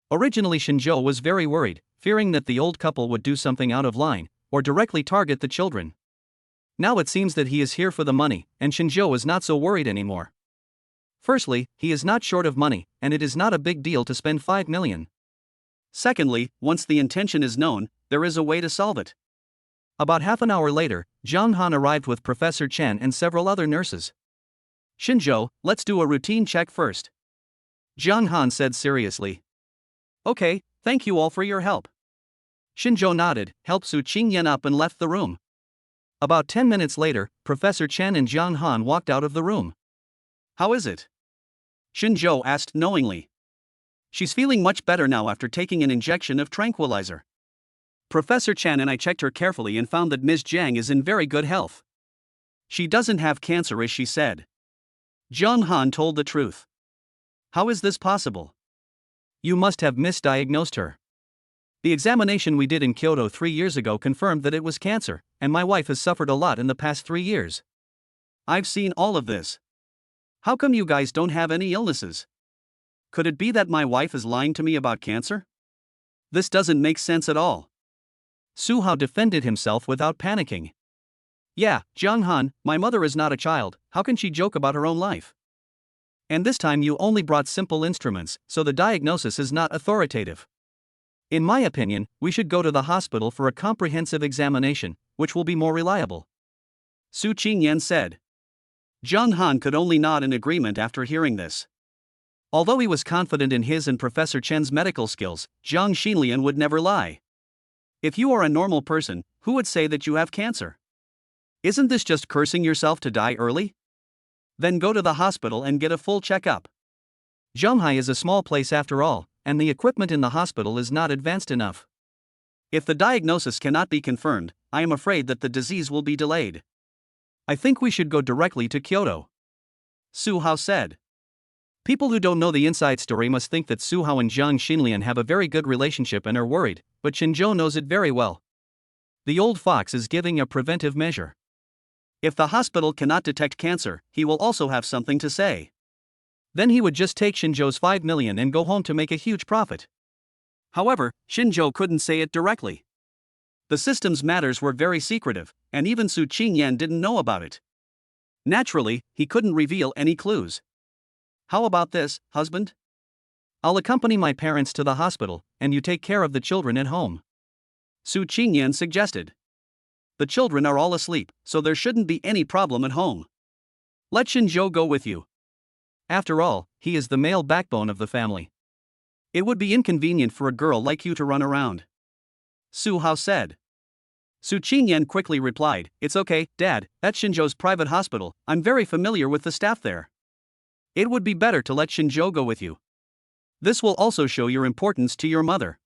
Originally, Shinzhou was very worried, fearing that the old couple would do something out of line, or directly target the children. Now it seems that he is here for the money, and Shinzhou is not so worried anymore. Firstly, he is not short of money, and it is not a big deal to spend 5 million. Secondly, once the intention is known, there is a way to solve it. About half an hour later, Zhang Han arrived with Professor Chen and several other nurses. Shinzhou, let's do a routine check first. Zhang Han said seriously. Okay, thank you all for your help. Shinzhou nodded, helped Su Qingyan up and left the room. About 10 minutes later, Professor Chen and Zhang Han walked out of the room. How is it? Shinzhou asked knowingly. She's feeling much better now after taking an injection of tranquilizer. Professor Chen and I checked her carefully and found that Ms. Jiang is in very good health. She doesn't have cancer as she said. Zhang Han told the truth. How is this possible? You must have misdiagnosed her. The examination we did in Kyoto 3 years ago confirmed that it was cancer, and my wife has suffered a lot in the past 3 years. I've seen all of this. How come you guys don't have any illnesses? Could it be that my wife is lying to me about cancer? This doesn't make sense at all. Su Hao defended himself without panicking. Yeah, Zhang Han, my mother is not a child, how can she joke about her own life? And this time you only brought simple instruments, so the diagnosis is not authoritative. In my opinion, we should go to the hospital for a comprehensive examination, which will be more reliable. Su Qingyan said. Zhang Han could only nod in agreement after hearing this. Although he was confident in his and Professor Chen's medical skills, Jiang Xinlian would never lie. If you are a normal person, who would say that you have cancer? Isn't this just cursing yourself to die early? Then go to the hospital and get a full checkup. Zhanghai is a small place after all, and the equipment in the hospital is not advanced enough. If the diagnosis cannot be confirmed, I am afraid that the disease will be delayed. I think we should go directly to Kyoto. Su Hao said. People who don't know the inside story must think that Su Hao and Jiang Xinlian have a very good relationship and are worried, but Shinzhou knows it very well. The old fox is giving a preventive measure. If the hospital cannot detect cancer, he will also have something to say. Then he would just take Shinzhou's 5 million and go home to make a huge profit. However, Shinzhou couldn't say it directly. The system's matters were very secretive, and even Su Qingyan didn't know about it. Naturally, he couldn't reveal any clues. How about this, husband? I'll accompany my parents to the hospital, and you take care of the children at home. Su Qingyan suggested. The children are all asleep, so there shouldn't be any problem at home. Let Shinzhou go with you. After all, he is the male backbone of the family. It would be inconvenient for a girl like you to run around. Su Hao said. Su Qingyan quickly replied, It's okay, Dad, that's Shinzhou's private hospital, I'm very familiar with the staff there. It would be better to let Shinzhou go with you. This will also show your importance to your mother.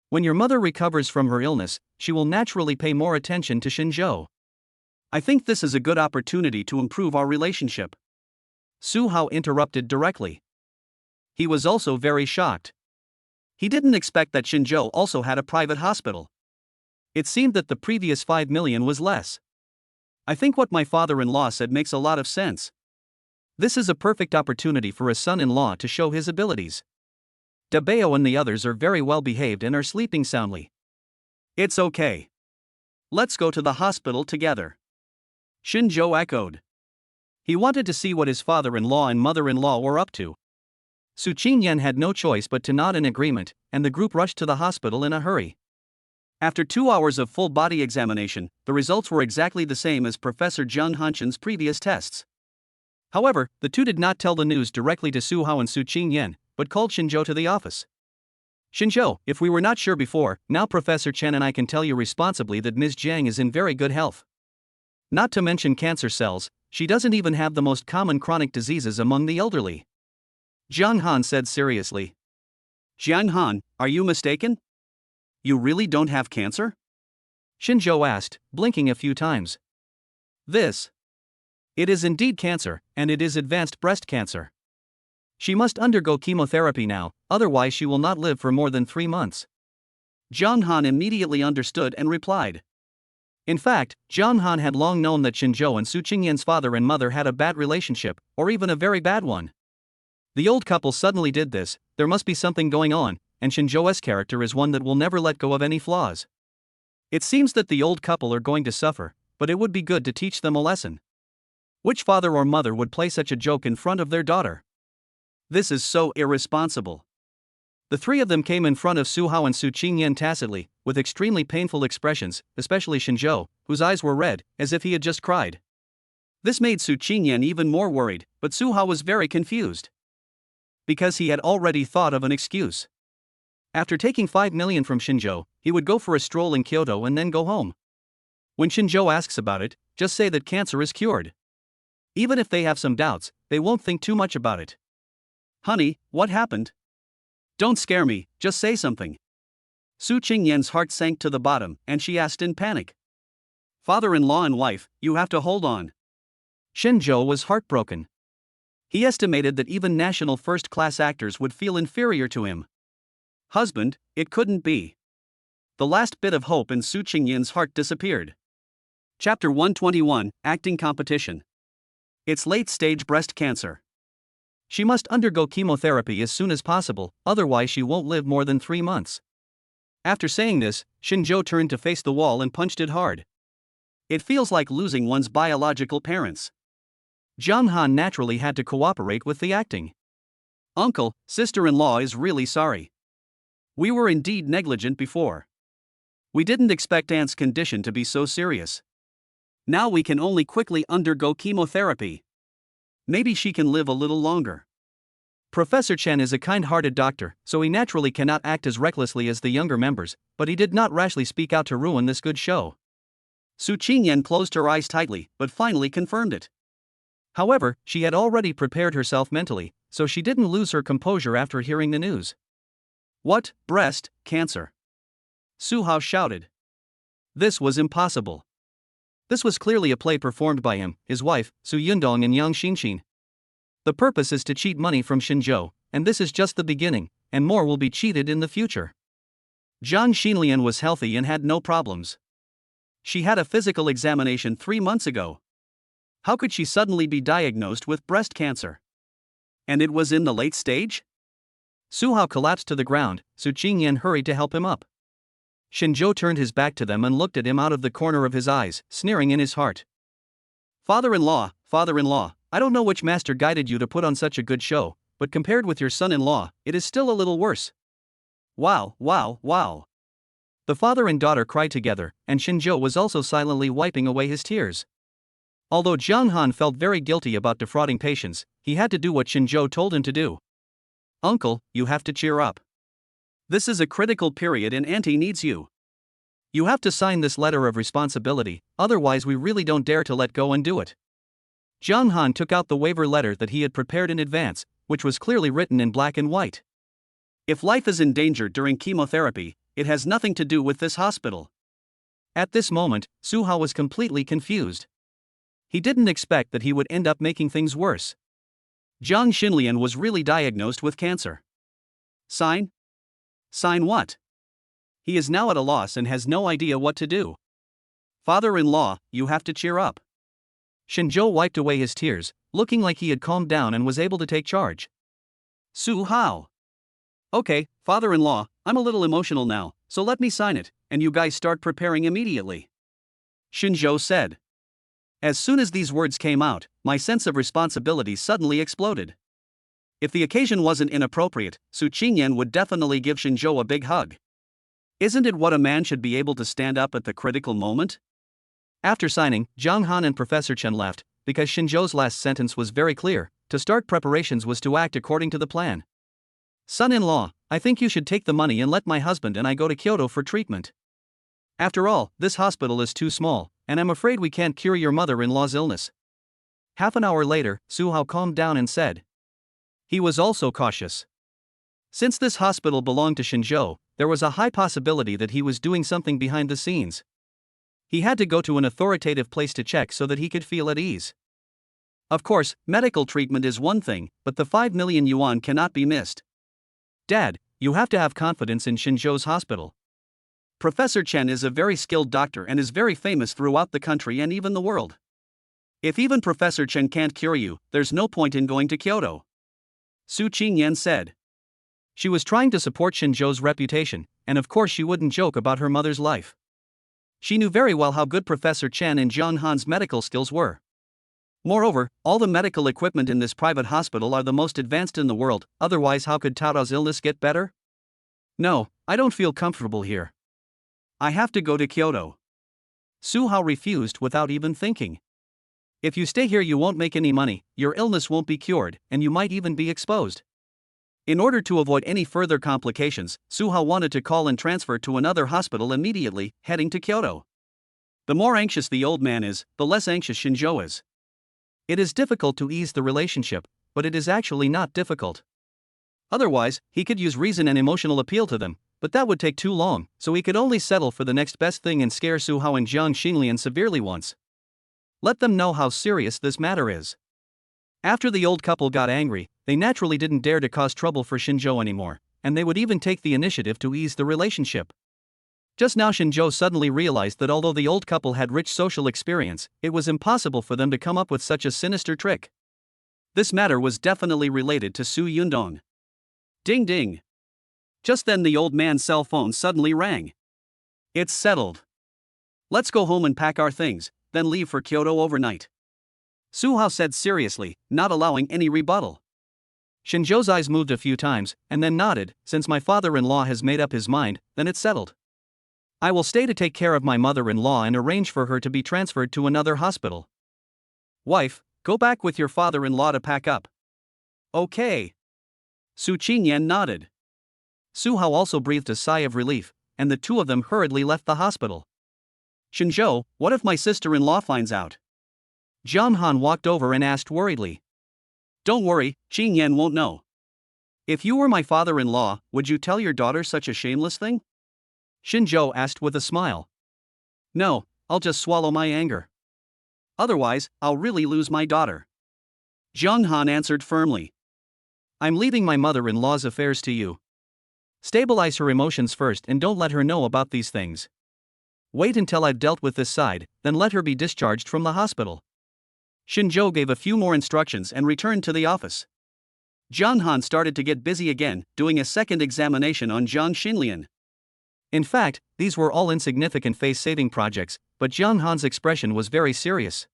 When your mother recovers from her illness, she will naturally pay more attention to Shinzhou. I think this is a good opportunity to improve our relationship. Su Hao interrupted directly. He was also very shocked. He didn't expect that Shinzhou also had a private hospital. It seemed that the previous 5 million was less. I think what my father-in-law said makes a lot of sense. This is a perfect opportunity for a son-in-law to show his abilities. Dabeo and the others are very well behaved and are sleeping soundly. It's okay. Let's go to the hospital together. Shinzhou echoed. He wanted to see what his father-in-law and mother-in-law were up to. Su Qingyan had no choice but to nod in agreement, and the group rushed to the hospital in a hurry. After 2 hours of full-body examination, the results were exactly the same as Professor Zhang Hanchen's previous tests. However, the two did not tell the news directly to Su Hao and Su Qingyan, but called Shinzhou to the office. Shinzhou, if we were not sure before, now Professor Chen and I can tell you responsibly that Ms. Jiang is in very good health. Not to mention cancer cells, she doesn't even have the most common chronic diseases among the elderly. Zhang Han said seriously. Zhang Han, are you mistaken? You really don't have cancer? Shinzhou asked, blinking a few times. It is indeed cancer, and it is advanced breast cancer. She must undergo chemotherapy now, otherwise she will not live for more than 3 months. Zhang Han immediately understood and replied. In fact, Jiang Han had long known that Shinzhou and Su Qingyan's father and mother had a bad relationship, or even a very bad one. The old couple suddenly did this, there must be something going on, and Shinzhou's character is one that will never let go of any flaws. It seems that the old couple are going to suffer, but it would be good to teach them a lesson. Which father or mother would play such a joke in front of their daughter? This is so irresponsible. The three of them came in front of Su Hao and Su Qingyan tacitly, with extremely painful expressions, especially Shinzhou, whose eyes were red, as if he had just cried. This made Su Qingyan even more worried, but Su Hao was very confused. Because he had already thought of an excuse. After taking 5 million from Shinzhou, he would go for a stroll in Kyoto and then go home. When Shinzhou asks about it, just say that cancer is cured. Even if they have some doubts, they won't think too much about it. Honey, what happened? Don't scare me, just say something. Su Qingyan's heart sank to the bottom, and she asked in panic. Father-in-law and wife, you have to hold on. Shinzhou was heartbroken. He estimated that even national first-class actors would feel inferior to him. Husband, it couldn't be. The last bit of hope in Su Qingyan's heart disappeared. Chapter 121, Acting Competition. It's late-stage breast cancer. She must undergo chemotherapy as soon as possible, otherwise she won't live more than 3 months. After saying this, Shinzhou turned to face the wall and punched it hard. It feels like losing one's biological parents. Jiang Han naturally had to cooperate with the acting. Uncle, sister-in-law is really sorry. We were indeed negligent before. We didn't expect Aunt's condition to be so serious. Now we can only quickly undergo chemotherapy. Maybe she can live a little longer. Professor Chen is a kind-hearted doctor, so he naturally cannot act as recklessly as the younger members, but he did not rashly speak out to ruin this good show. Su Qingyan closed her eyes tightly, but finally confirmed it. However, she had already prepared herself mentally, so she didn't lose her composure after hearing the news. What, breast cancer? Su Hao shouted. This was impossible. This was clearly a play performed by him, his wife, Su Yundong and Yang Xinxin. The purpose is to cheat money from Shinzhou, and this is just the beginning, and more will be cheated in the future. Zhang Xinlian was healthy and had no problems. She had a physical examination 3 months ago. How could she suddenly be diagnosed with breast cancer? And it was in the late stage? Su Hao collapsed to the ground, Su Qingyan hurried to help him up. Shinzhou turned his back to them and looked at him out of the corner of his eyes, sneering in his heart. Father-in-law, I don't know which master guided you to put on such a good show, but compared with your son-in-law, it is still a little worse. Wow. The father and daughter cried together, and Shinzhou was also silently wiping away his tears. Although Jiang Han felt very guilty about defrauding patients, he had to do what Shinzhou told him to do. Uncle, you have to cheer up. This is a critical period and Auntie needs you. You have to sign this letter of responsibility, otherwise we really don't dare to let go and do it. Jiang Han took out the waiver letter that he had prepared in advance, which was clearly written in black and white. If life is in danger during chemotherapy, it has nothing to do with this hospital. At this moment, Su Hao was completely confused. He didn't expect that he would end up making things worse. Zhang Xinlian was really diagnosed with cancer. Sign? Sign what? He is now at a loss and has no idea what to do. Father-in-law, you have to cheer up. Shinzhou wiped away his tears, looking like he had calmed down and was able to take charge. Su Hao. Okay, father-in-law, I'm a little emotional now, so let me sign it, and you guys start preparing immediately. Shinzhou said. As soon as these words came out, my sense of responsibility suddenly exploded. If the occasion wasn't inappropriate, Su Qingyan would definitely give Shinzhou a big hug. Isn't it what a man should be able to stand up at the critical moment? After signing, Jiang Han and Professor Chen left, because Shinzhou's last sentence was very clear: to start preparations was to act according to the plan. Son-in-law, I think you should take the money and let my husband and I go to Kyoto for treatment. After all, this hospital is too small, and I'm afraid we can't cure your mother-in-law's illness. Half an hour later, Su Hao calmed down and said. He was also cautious. Since this hospital belonged to Shinzhou, there was a high possibility that he was doing something behind the scenes. He had to go to an authoritative place to check so that he could feel at ease. Of course, medical treatment is one thing, but the 5 million yuan cannot be missed. Dad, you have to have confidence in Shinzhou's hospital. Professor Chen is a very skilled doctor and is very famous throughout the country and even the world. If even Professor Chen can't cure you, there's no point in going to Kyoto. Su Qingyan said. She was trying to support Shinzhou's reputation, and of course she wouldn't joke about her mother's life. She knew very well how good Professor Chen and Jiang Han's medical skills were. Moreover, all the medical equipment in this private hospital are the most advanced in the world, otherwise how could Tao's illness get better? No, I don't feel comfortable here. I have to go to Kyoto. Su Hao refused without even thinking. If you stay here you won't make any money, your illness won't be cured, and you might even be exposed. In order to avoid any further complications, Su Hao wanted to call and transfer to another hospital immediately, heading to Kyoto. The more anxious the old man is, the less anxious Shinzhou is. It is difficult to ease the relationship, but it is actually not difficult. Otherwise, he could use reason and emotional appeal to them, but that would take too long, so he could only settle for the next best thing and scare Su Hao and Jiang Xinlian severely once. Let them know how serious this matter is. After the old couple got angry, they naturally didn't dare to cause trouble for Shinzhou anymore, and they would even take the initiative to ease the relationship. Just now Shinzhou suddenly realized that although the old couple had rich social experience, it was impossible for them to come up with such a sinister trick. This matter was definitely related to Su Yundong. Ding ding. Just then the old man's cell phone suddenly rang. It's settled. Let's go home and pack our things, then leave for Kyoto overnight. Su Hao said seriously, not allowing any rebuttal. Shinzhou's eyes moved a few times, and then nodded. Since my father-in-law has made up his mind, then it's settled. I will stay to take care of my mother-in-law and arrange for her to be transferred to another hospital. Wife, go back with your father-in-law to pack up. Okay. Su Qingyan nodded. Su Hao also breathed a sigh of relief, and the two of them hurriedly left the hospital. Shinzhou, what if my sister-in-law finds out? Jiang Han walked over and asked worriedly. Don't worry, Qingyan won't know. If you were my father-in-law, would you tell your daughter such a shameless thing? Shinzhou asked with a smile. No, I'll just swallow my anger. Otherwise, I'll really lose my daughter. Jiang Han answered firmly. I'm leaving my mother-in-law's affairs to you. Stabilize her emotions first and don't let her know about these things. Wait until I've dealt with this side, then let her be discharged from the hospital. Shinzhou gave a few more instructions and returned to the office. Jiang Han started to get busy again, doing a second examination on Jiang Xinlian. In fact, these were all insignificant face-saving projects, but Jiang Han's expression was very serious.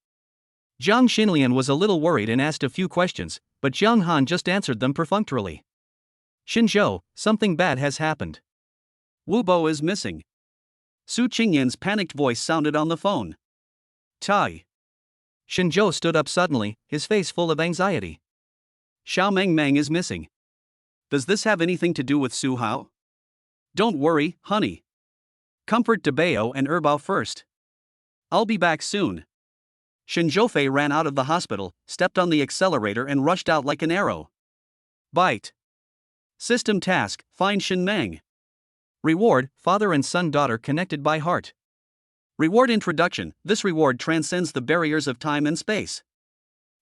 Jiang Xinlian was a little worried and asked a few questions, but Jiang Han just answered them perfunctorily. Shinzhou, something bad has happened. Wu Bo is missing. Su Qingyan's panicked voice sounded on the phone. Tai. Shinzhou stood up suddenly, his face full of anxiety. Xiao Mengmeng is missing. Does this have anything to do with Su Hao? Don't worry, honey. Comfort Debao and Erbao first. I'll be back soon. Shinzhou ran out of the hospital, stepped on the accelerator and rushed out like an arrow. Bite. System task, find Shin Meng. Reward, father and son-daughter connected by heart. Reward introduction, this reward transcends the barriers of time and space.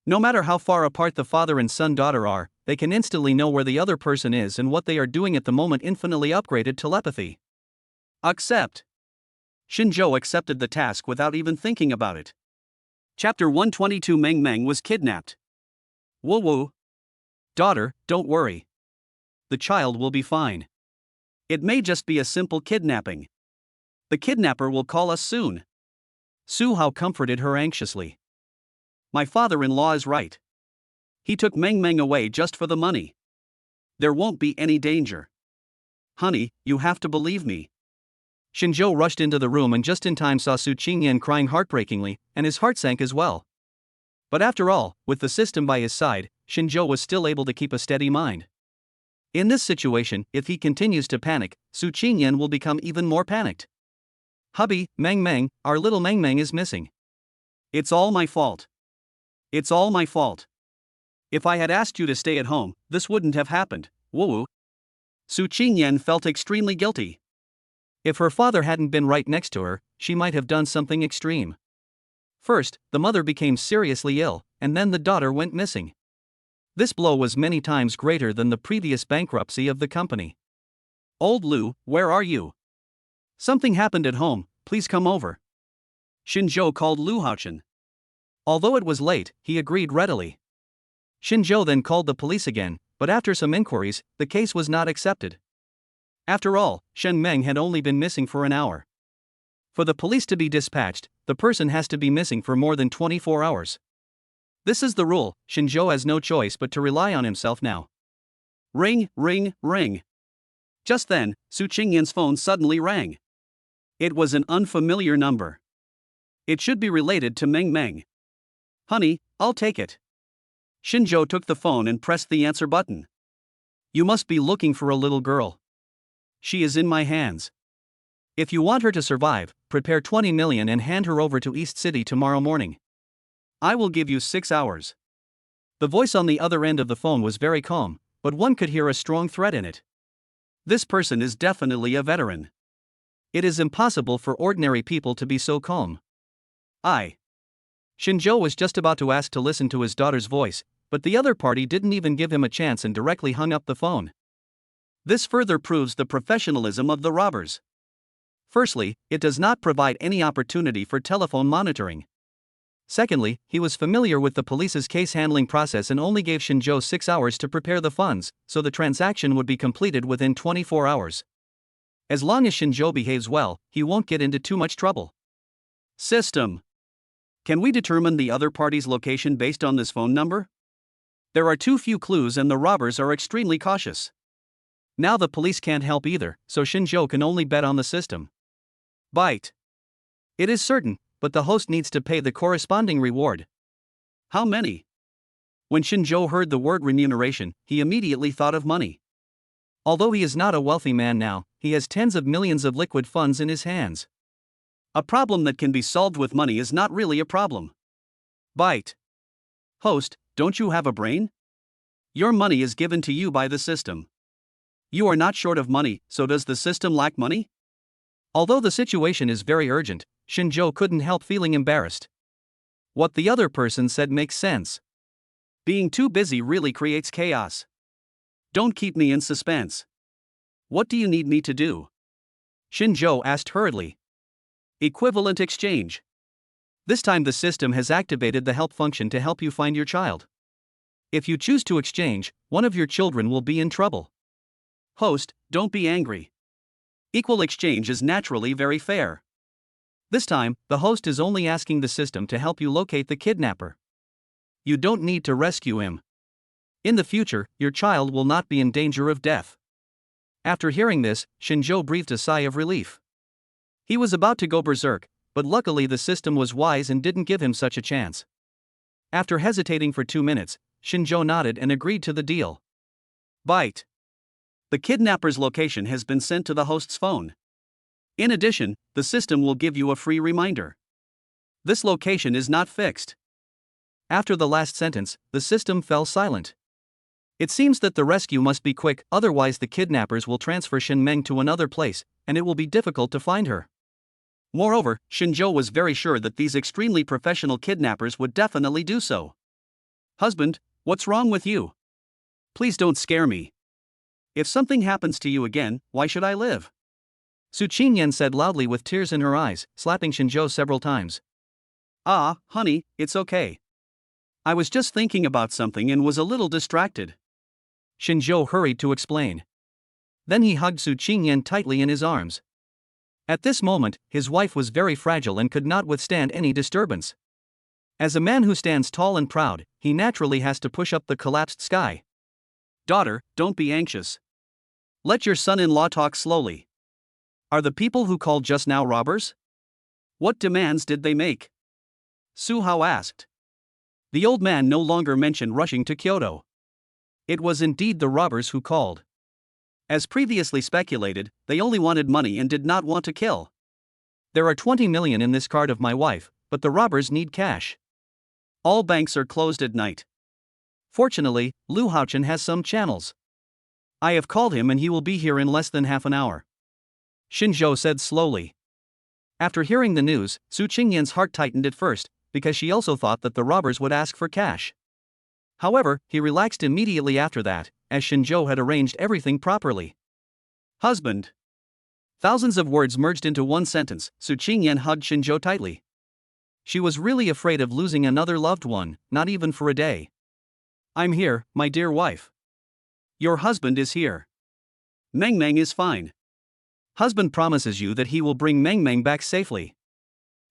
No matter how far apart the father and son-daughter are, they can instantly know where the other person is and what they are doing at the moment. Infinitely upgraded telepathy. Accept. Shinzhou accepted the task without even thinking about it. Chapter 122 Meng Meng was kidnapped. Wu Wu. Daughter, don't worry. The child will be fine. It may just be a simple kidnapping. The kidnapper will call us soon. Su Hao comforted her anxiously. My father-in-law is right. He took Meng Meng away just for the money. There won't be any danger. Honey, you have to believe me. Shinzhou rushed into the room and just in time saw Su Qingyan crying heartbreakingly, and his heart sank as well. But after all, with the system by his side, Shinzhou was still able to keep a steady mind. In this situation, if he continues to panic, Su Qingyan will become even more panicked. Hubby, Meng Meng, our little Meng Meng is missing. It's all my fault. It's all my fault. If I had asked you to stay at home, this wouldn't have happened, Wu Wu. Su Qingyan felt extremely guilty. If her father hadn't been right next to her, she might have done something extreme. First, the mother became seriously ill, and then the daughter went missing. This blow was many times greater than the previous bankruptcy of the company. Old Lu, where are you? Something happened at home, please come over. Shinjo called Lu Haochen. Although it was late, he agreed readily. Shinjo then called the police again, but after some inquiries, the case was not accepted. After all, Shen Meng had only been missing for an hour. For the police to be dispatched, the person has to be missing for more than 24 hours. This is the rule. Shinjo has no choice but to rely on himself now. Ring, ring, ring. Just then, Su Qingyan's phone suddenly rang. It was an unfamiliar number. It should be related to Meng Meng. Honey, I'll take it. Shinjo took the phone and pressed the answer button. You must be looking for a little girl. She is in my hands. If you want her to survive, prepare 20 million and hand her over to East City tomorrow morning. I will give you 6 hours. The voice on the other end of the phone was very calm, but one could hear a strong threat in it. This person is definitely a veteran. It is impossible for ordinary people to be so calm. Shinjo was just about to ask to listen to his daughter's voice, but the other party didn't even give him a chance and directly hung up the phone. This further proves the professionalism of the robbers. Firstly, it does not provide any opportunity for telephone monitoring. Secondly, he was familiar with the police's case handling process and only gave Shinjo 6 hours to prepare the funds, so the transaction would be completed within 24 hours. As long as Shinjo behaves well, he won't get into too much trouble. System. Can we determine the other party's location based on this phone number? There are too few clues and the robbers are extremely cautious. Now the police can't help either, so Shinjo can only bet on the system. Bite. It is certain, but the host needs to pay the corresponding reward. How many? When Shinjo heard the word remuneration, he immediately thought of money. Although he is not a wealthy man now, he has tens of millions of liquid funds in his hands. A problem that can be solved with money is not really a problem. Bite. Host, don't you have a brain? Your money is given to you by the system. You are not short of money, so does the system lack money? Although the situation is very urgent, Shinjo couldn't help feeling embarrassed. What the other person said makes sense. Being too busy really creates chaos. Don't keep me in suspense. What do you need me to do? Shinjo asked hurriedly. Equivalent exchange. This time the system has activated the help function to help you find your child. If you choose to exchange, one of your children will be in trouble. Host, don't be angry. Equal exchange is naturally very fair. This time, the host is only asking the system to help you locate the kidnapper. You don't need to rescue him. In the future, your child will not be in danger of death. After hearing this, Shinjo breathed a sigh of relief. He was about to go berserk, but luckily the system was wise and didn't give him such a chance. After hesitating for 2 minutes, Shinjo nodded and agreed to the deal. Bite. The kidnapper's location has been sent to the host's phone. In addition, the system will give you a free reminder. This location is not fixed. After the last sentence, the system fell silent. It seems that the rescue must be quick, otherwise the kidnappers will transfer Shen Meng to another place, and it will be difficult to find her. Moreover, Shinjo was very sure that these extremely professional kidnappers would definitely do so. Husband, what's wrong with you? Please don't scare me. If something happens to you again, why should I live? Su Qingyan said loudly with tears in her eyes, slapping Shinjo several times. Ah, honey, it's okay. I was just thinking about something and was a little distracted. Shinjo hurried to explain. Then he hugged Su Qingyan tightly in his arms. At this moment, his wife was very fragile and could not withstand any disturbance. As a man who stands tall and proud, he naturally has to push up the collapsed sky. Daughter, don't be anxious. Let your son-in-law talk slowly. Are the people who called just now robbers? What demands did they make? Su Hao asked. The old man no longer mentioned rushing to Kyoto. It was indeed the robbers who called. As previously speculated, they only wanted money and did not want to kill. There are 20 million in this card of my wife, but the robbers need cash. All banks are closed at night. Fortunately, Lu Haochen has some channels. I have called him and he will be here in less than half an hour. Shinjo said slowly. After hearing the news, Su Qingyan's heart tightened at first, because she also thought that the robbers would ask for cash. However, he relaxed immediately after that, as Shinjo had arranged everything properly. Husband. Thousands of words merged into one sentence. Su Qingyan hugged Shinzhou tightly. She was really afraid of losing another loved one, not even for a day. I'm here, my dear wife. Your husband is here. Meng Meng is fine. Husband promises you that he will bring Meng Meng back safely.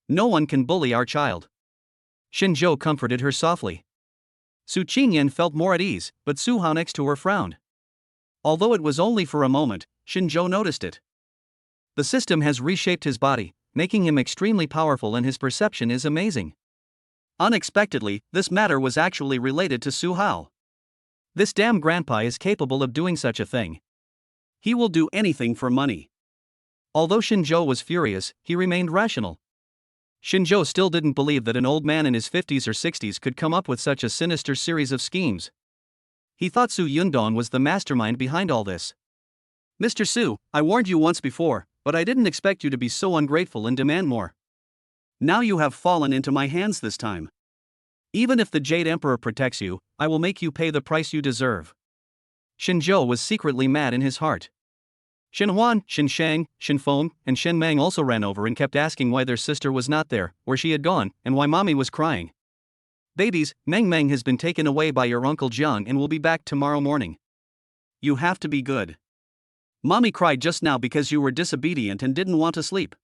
No one can bully our child. Shinzhou comforted her softly. Su Qingyan felt more at ease, but Su Hao next to her frowned. Although it was only for a moment, Shinzhou noticed it. The system has reshaped his body, making him extremely powerful, and his perception is amazing. Unexpectedly, this matter was actually related to Su Hao. This damn grandpa is capable of doing such a thing. He will do anything for money. Although Shinzhou was furious, he remained rational. Shinzhou still didn't believe that an old man in his 50s or 60s could come up with such a sinister series of schemes. He thought Su Yundong was the mastermind behind all this. Mr. Su, I warned you once before, but I didn't expect you to be so ungrateful and demand more. Now you have fallen into my hands this time. Even if the Jade Emperor protects you, I will make you pay the price you deserve. Shinzhou was secretly mad in his heart. Shin Huan, Shin Shang, Shin Feng, and Shin Meng also ran over and kept asking why their sister was not there, where she had gone, and why mommy was crying. Babies, Meng Meng has been taken away by your uncle Jiang and will be back tomorrow morning. You have to be good. Mommy cried just now because you were disobedient and didn't want to sleep.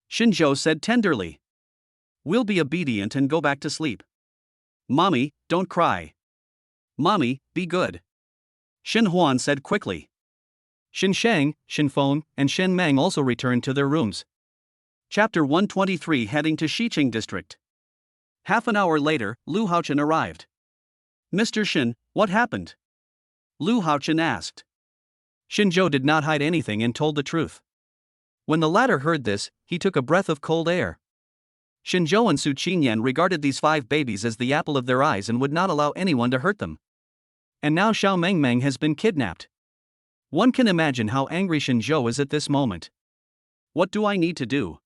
Shinzhou said tenderly. We'll be obedient and go back to sleep. Mommy, don't cry. Mommy, be good. Shin Huan said quickly. Shin Shang, Shin Feng, and Shin Meng also returned to their rooms. Chapter 123 Heading to Xiqing District. Half an hour later, Lu Haochen arrived. Mr. Shin, what happened? Lu Haochen asked. Shinzhou did not hide anything and told the truth. When the latter heard this, he took a breath of cold air. Shinzhou and Su Qingyan regarded these 5 babies as the apple of their eyes and would not allow anyone to hurt them. And now Xiao Meng Meng has been kidnapped. One can imagine how angry Shinzhou is at this moment. What do I need to do?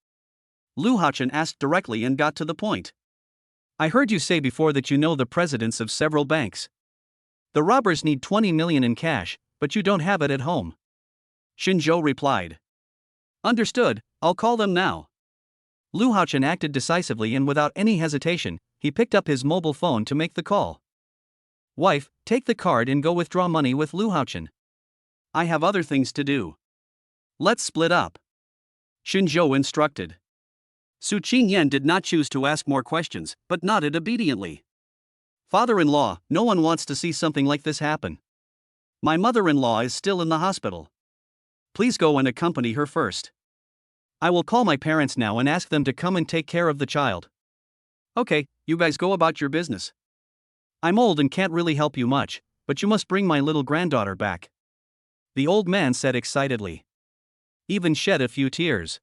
Lu Haochen asked directly and got to the point. I heard you say before that you know the presidents of several banks. The robbers need 20 million in cash, but you don't have it at home. Shinzhou replied. Understood, I'll call them now. Lu Haochen acted decisively and without any hesitation, he picked up his mobile phone to make the call. Wife, take the card and go withdraw money with Lu Haochen. I have other things to do. Let's split up. Shinzhou instructed. Su Qingyan did not choose to ask more questions, but nodded obediently. Father-in-law, no one wants to see something like this happen. My mother-in-law is still in the hospital. Please go and accompany her first. I will call my parents now and ask them to come and take care of the child. Okay, you guys go about your business. I'm old and can't really help you much, but you must bring my little granddaughter back. The old man said excitedly. Even shed a few tears.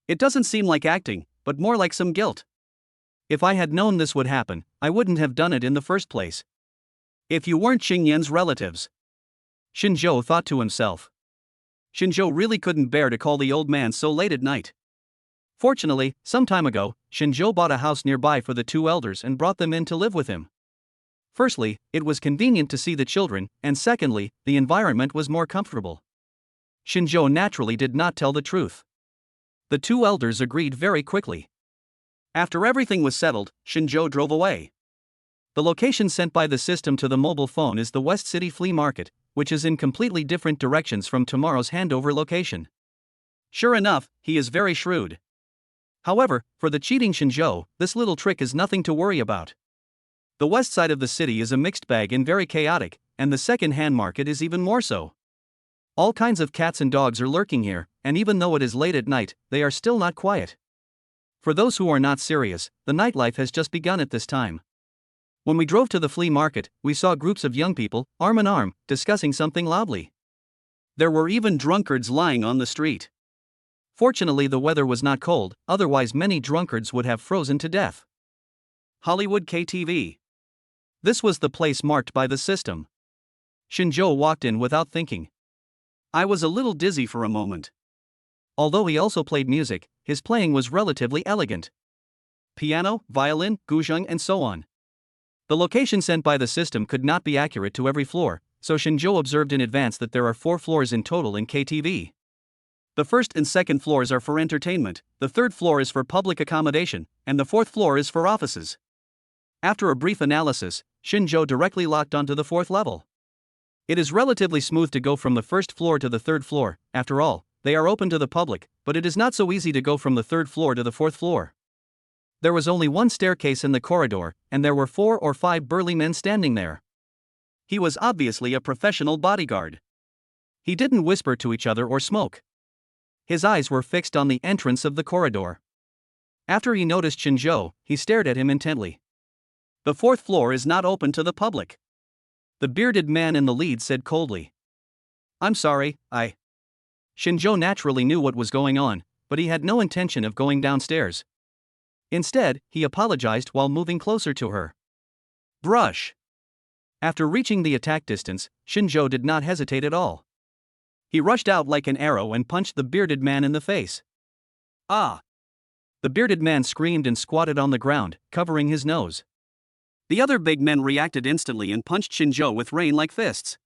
It doesn't seem like acting, but more like some guilt. If I had known this would happen, I wouldn't have done it in the first place. If you weren't Qingyan's relatives. Shinzhou thought to himself. Shinzhou really couldn't bear to call the old man so late at night. Fortunately, some time ago, Shinzhou bought a house nearby for the 2 elders and brought them in to live with him. Firstly, it was convenient to see the children, and secondly, the environment was more comfortable. Shinzhou naturally did not tell the truth. The 2 elders agreed very quickly. After everything was settled, Shinzhou drove away. The location sent by the system to the mobile phone is the West City Flea Market, which is in completely different directions from tomorrow's handover location. Sure enough, he is very shrewd. However, for the cheating Shinzhou, this little trick is nothing to worry about. The west side of the city is a mixed bag and very chaotic, and the second-hand market is even more so. All kinds of cats and dogs are lurking here, and even though it is late at night, they are still not quiet. For those who are not serious, the nightlife has just begun at this time. When we drove to the flea market, we saw groups of young people, arm in arm, discussing something loudly. There were even drunkards lying on the street. Fortunately, the weather was not cold, otherwise many drunkards would have frozen to death. Hollywood KTV. This was the place marked by the system. Shinzhou walked in without thinking. I was a little dizzy for a moment. Although he also played music, his playing was relatively elegant. Piano, violin, guzheng, and so on. The location sent by the system could not be accurate to every floor, so Shinzhou observed in advance that there are 4 floors in total in KTV. The first and second floors are for entertainment, the third floor is for public accommodation, and the fourth floor is for offices. After a brief analysis, Shinjo directly locked onto the fourth level. It is relatively smooth to go from the first floor to the third floor. After all, they are open to the public, but it is not so easy to go from the third floor to the fourth floor. There was only one staircase in the corridor, and there were 4 or 5 burly men standing there. He was obviously a professional bodyguard. He didn't whisper to each other or smoke. His eyes were fixed on the entrance of the corridor. After he noticed Shinjo, he stared at him intently. The fourth floor is not open to the public. The bearded man in the lead said coldly. I'm sorry, Shinjo naturally knew what was going on, but he had no intention of going downstairs. Instead, he apologized while moving closer to her. Brush. After reaching the attack distance, Shinjo did not hesitate at all. He rushed out like an arrow and punched the bearded man in the face. Ah! The bearded man screamed and squatted on the ground, covering his nose. The other big men reacted instantly and punched Shinjo with rain-like fists.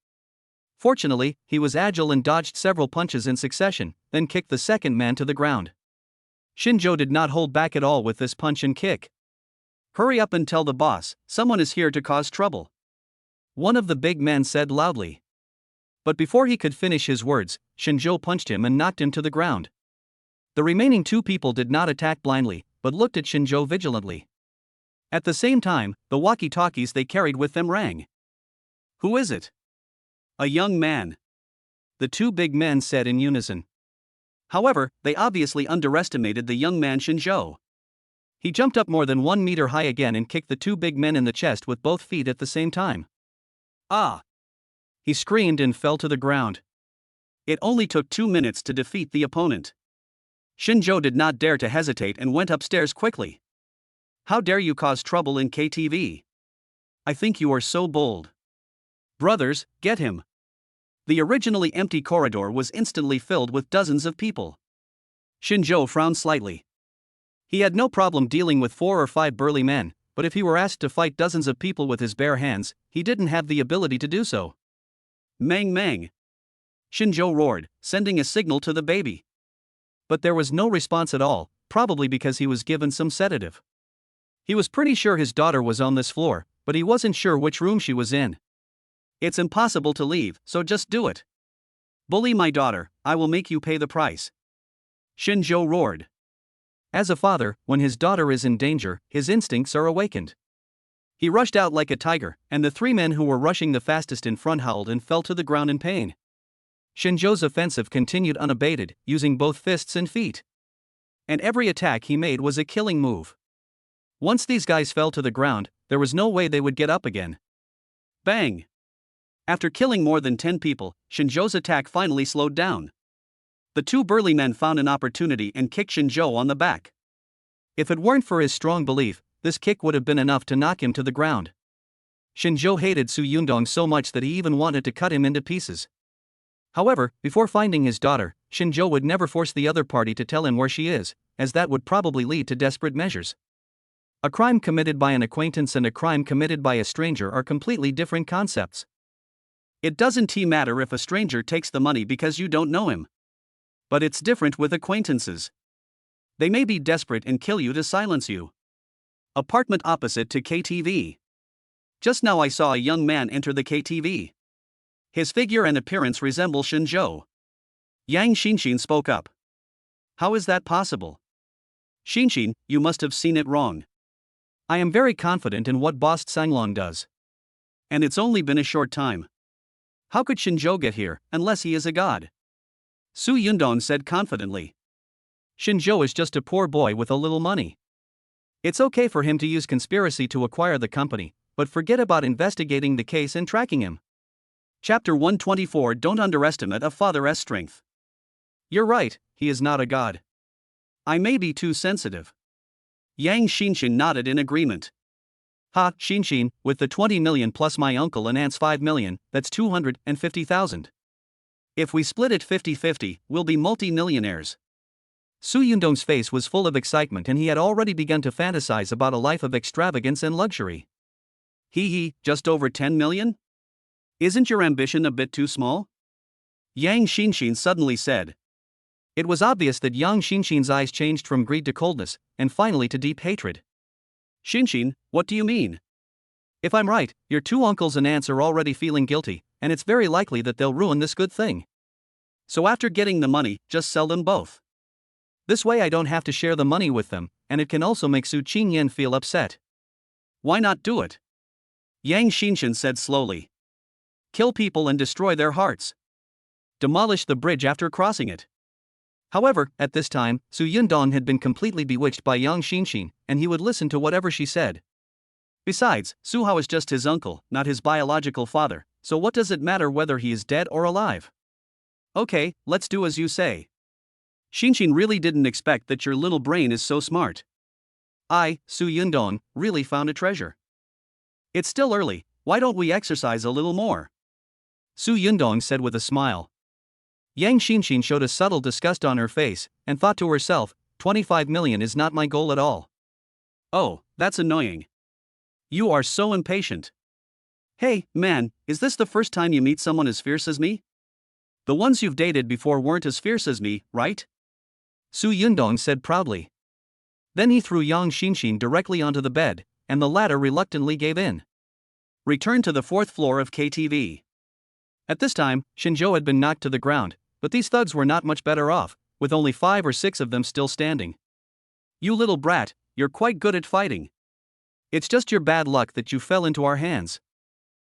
Fortunately, he was agile and dodged several punches in succession, then kicked the second man to the ground. Shinjo did not hold back at all with this punch and kick. Hurry up and tell the boss, someone is here to cause trouble. One of the big men said loudly. But before he could finish his words, Shinjo punched him and knocked him to the ground. The remaining 2 people did not attack blindly, but looked at Shinjo vigilantly. At the same time, the walkie-talkies they carried with them rang. Who is it? A young man. The 2 big men said in unison. However, they obviously underestimated the young man Shinjo. He jumped up more than 1 meter high again and kicked the 2 big men in the chest with both feet at the same time. Ah! He screamed and fell to the ground. It only took 2 minutes to defeat the opponent. Shinjo did not dare to hesitate and went upstairs quickly. How dare you cause trouble in KTV? I think you are so bold. Brothers, get him. The originally empty corridor was instantly filled with dozens of people. Shinjo frowned slightly. He had no problem dealing with 4 or 5 burly men, but if he were asked to fight dozens of people with his bare hands, he didn't have the ability to do so. Mang mang! Shinjo roared, sending a signal to the baby. But there was no response at all, probably because he was given some sedative. He was pretty sure his daughter was on this floor, but he wasn't sure which room she was in. It's impossible to leave, so just do it. Bully my daughter, I will make you pay the price. Shinjo roared. As a father, when his daughter is in danger, his instincts are awakened. He rushed out like a tiger, and the 3 men who were rushing the fastest in front howled and fell to the ground in pain. Shinjo's offensive continued unabated, using both fists and feet. And every attack he made was a killing move. Once these guys fell to the ground, there was no way they would get up again. Bang! After killing more than 10 people, Shinjo's attack finally slowed down. The 2 burly men found an opportunity and kicked Shinjo on the back. If it weren't for his strong belief, this kick would have been enough to knock him to the ground. Shinjo hated Su Yundong so much that he even wanted to cut him into pieces. However, before finding his daughter, Shinjo would never force the other party to tell him where she is, as that would probably lead to desperate measures. A crime committed by an acquaintance and a crime committed by a stranger are completely different concepts. It doesn't matter if a stranger takes the money because you don't know him. But it's different with acquaintances. They may be desperate and kill you to silence you. Apartment opposite to KTV. Just now I saw a young man enter the KTV. His figure and appearance resemble Shinjo. Yang Xinshin spoke up. How is that possible? Xinshin, you must have seen it wrong. I am very confident in what Boss Sanglong does. And it's only been a short time. How could Shinjo get here, unless he is a god? Su Yundong said confidently. Shinjo is just a poor boy with a little money. It's okay for him to use conspiracy to acquire the company, but forget about investigating the case and tracking him. Chapter 124. Don't underestimate a father's strength. You're right, he is not a god. I may be too sensitive. Yang Xinshin nodded in agreement. Ha, Xinshin, with the 20 million plus my uncle and aunt's 5 million, that's 250,000. If we split it 50-50, we'll be multi-millionaires. Su Yundong's face was full of excitement and he had already begun to fantasize about a life of extravagance and luxury. Just over 10 million? Isn't your ambition a bit too small? Yang Xinshin suddenly said. It was obvious that young Xinxin's eyes changed from greed to coldness, and finally to deep hatred. Xinxin, what do you mean? If I'm right, your two uncles and aunts are already feeling guilty, and it's very likely that they'll ruin this good thing. So after getting the money, just sell them both. This way I don't have to share the money with them, and it can also make Su Qingyan feel upset. Why not do it? Yang Xinxin said slowly. Kill people and destroy their hearts. Demolish the bridge after crossing it. However, at this time, Su Yundong had been completely bewitched by young Xinxin, and he would listen to whatever she said. Besides, Su Hao is just his uncle, not his biological father, so what does it matter whether he is dead or alive? Okay, let's do as you say. Xinxin really didn't expect that your little brain is so smart. I, Su Yundong, really found a treasure. It's still early, why don't we exercise a little more? Su Yundong said with a smile. Yang Xinxin showed a subtle disgust on her face, and thought to herself, 25 million is not my goal at all. Oh, that's annoying. You are so impatient. Hey, man, is this the first time you meet someone as fierce as me? The ones you've dated before weren't as fierce as me, right? Su Yundong said proudly. Then he threw Yang Xinxin directly onto the bed, and the latter reluctantly gave in. Return to the 4th floor of KTV. At this time, Xinzhou had been knocked to the ground, but these thugs were not much better off, with only 5 or 6 of them still standing. You little brat, you're quite good at fighting. It's just your bad luck that you fell into our hands.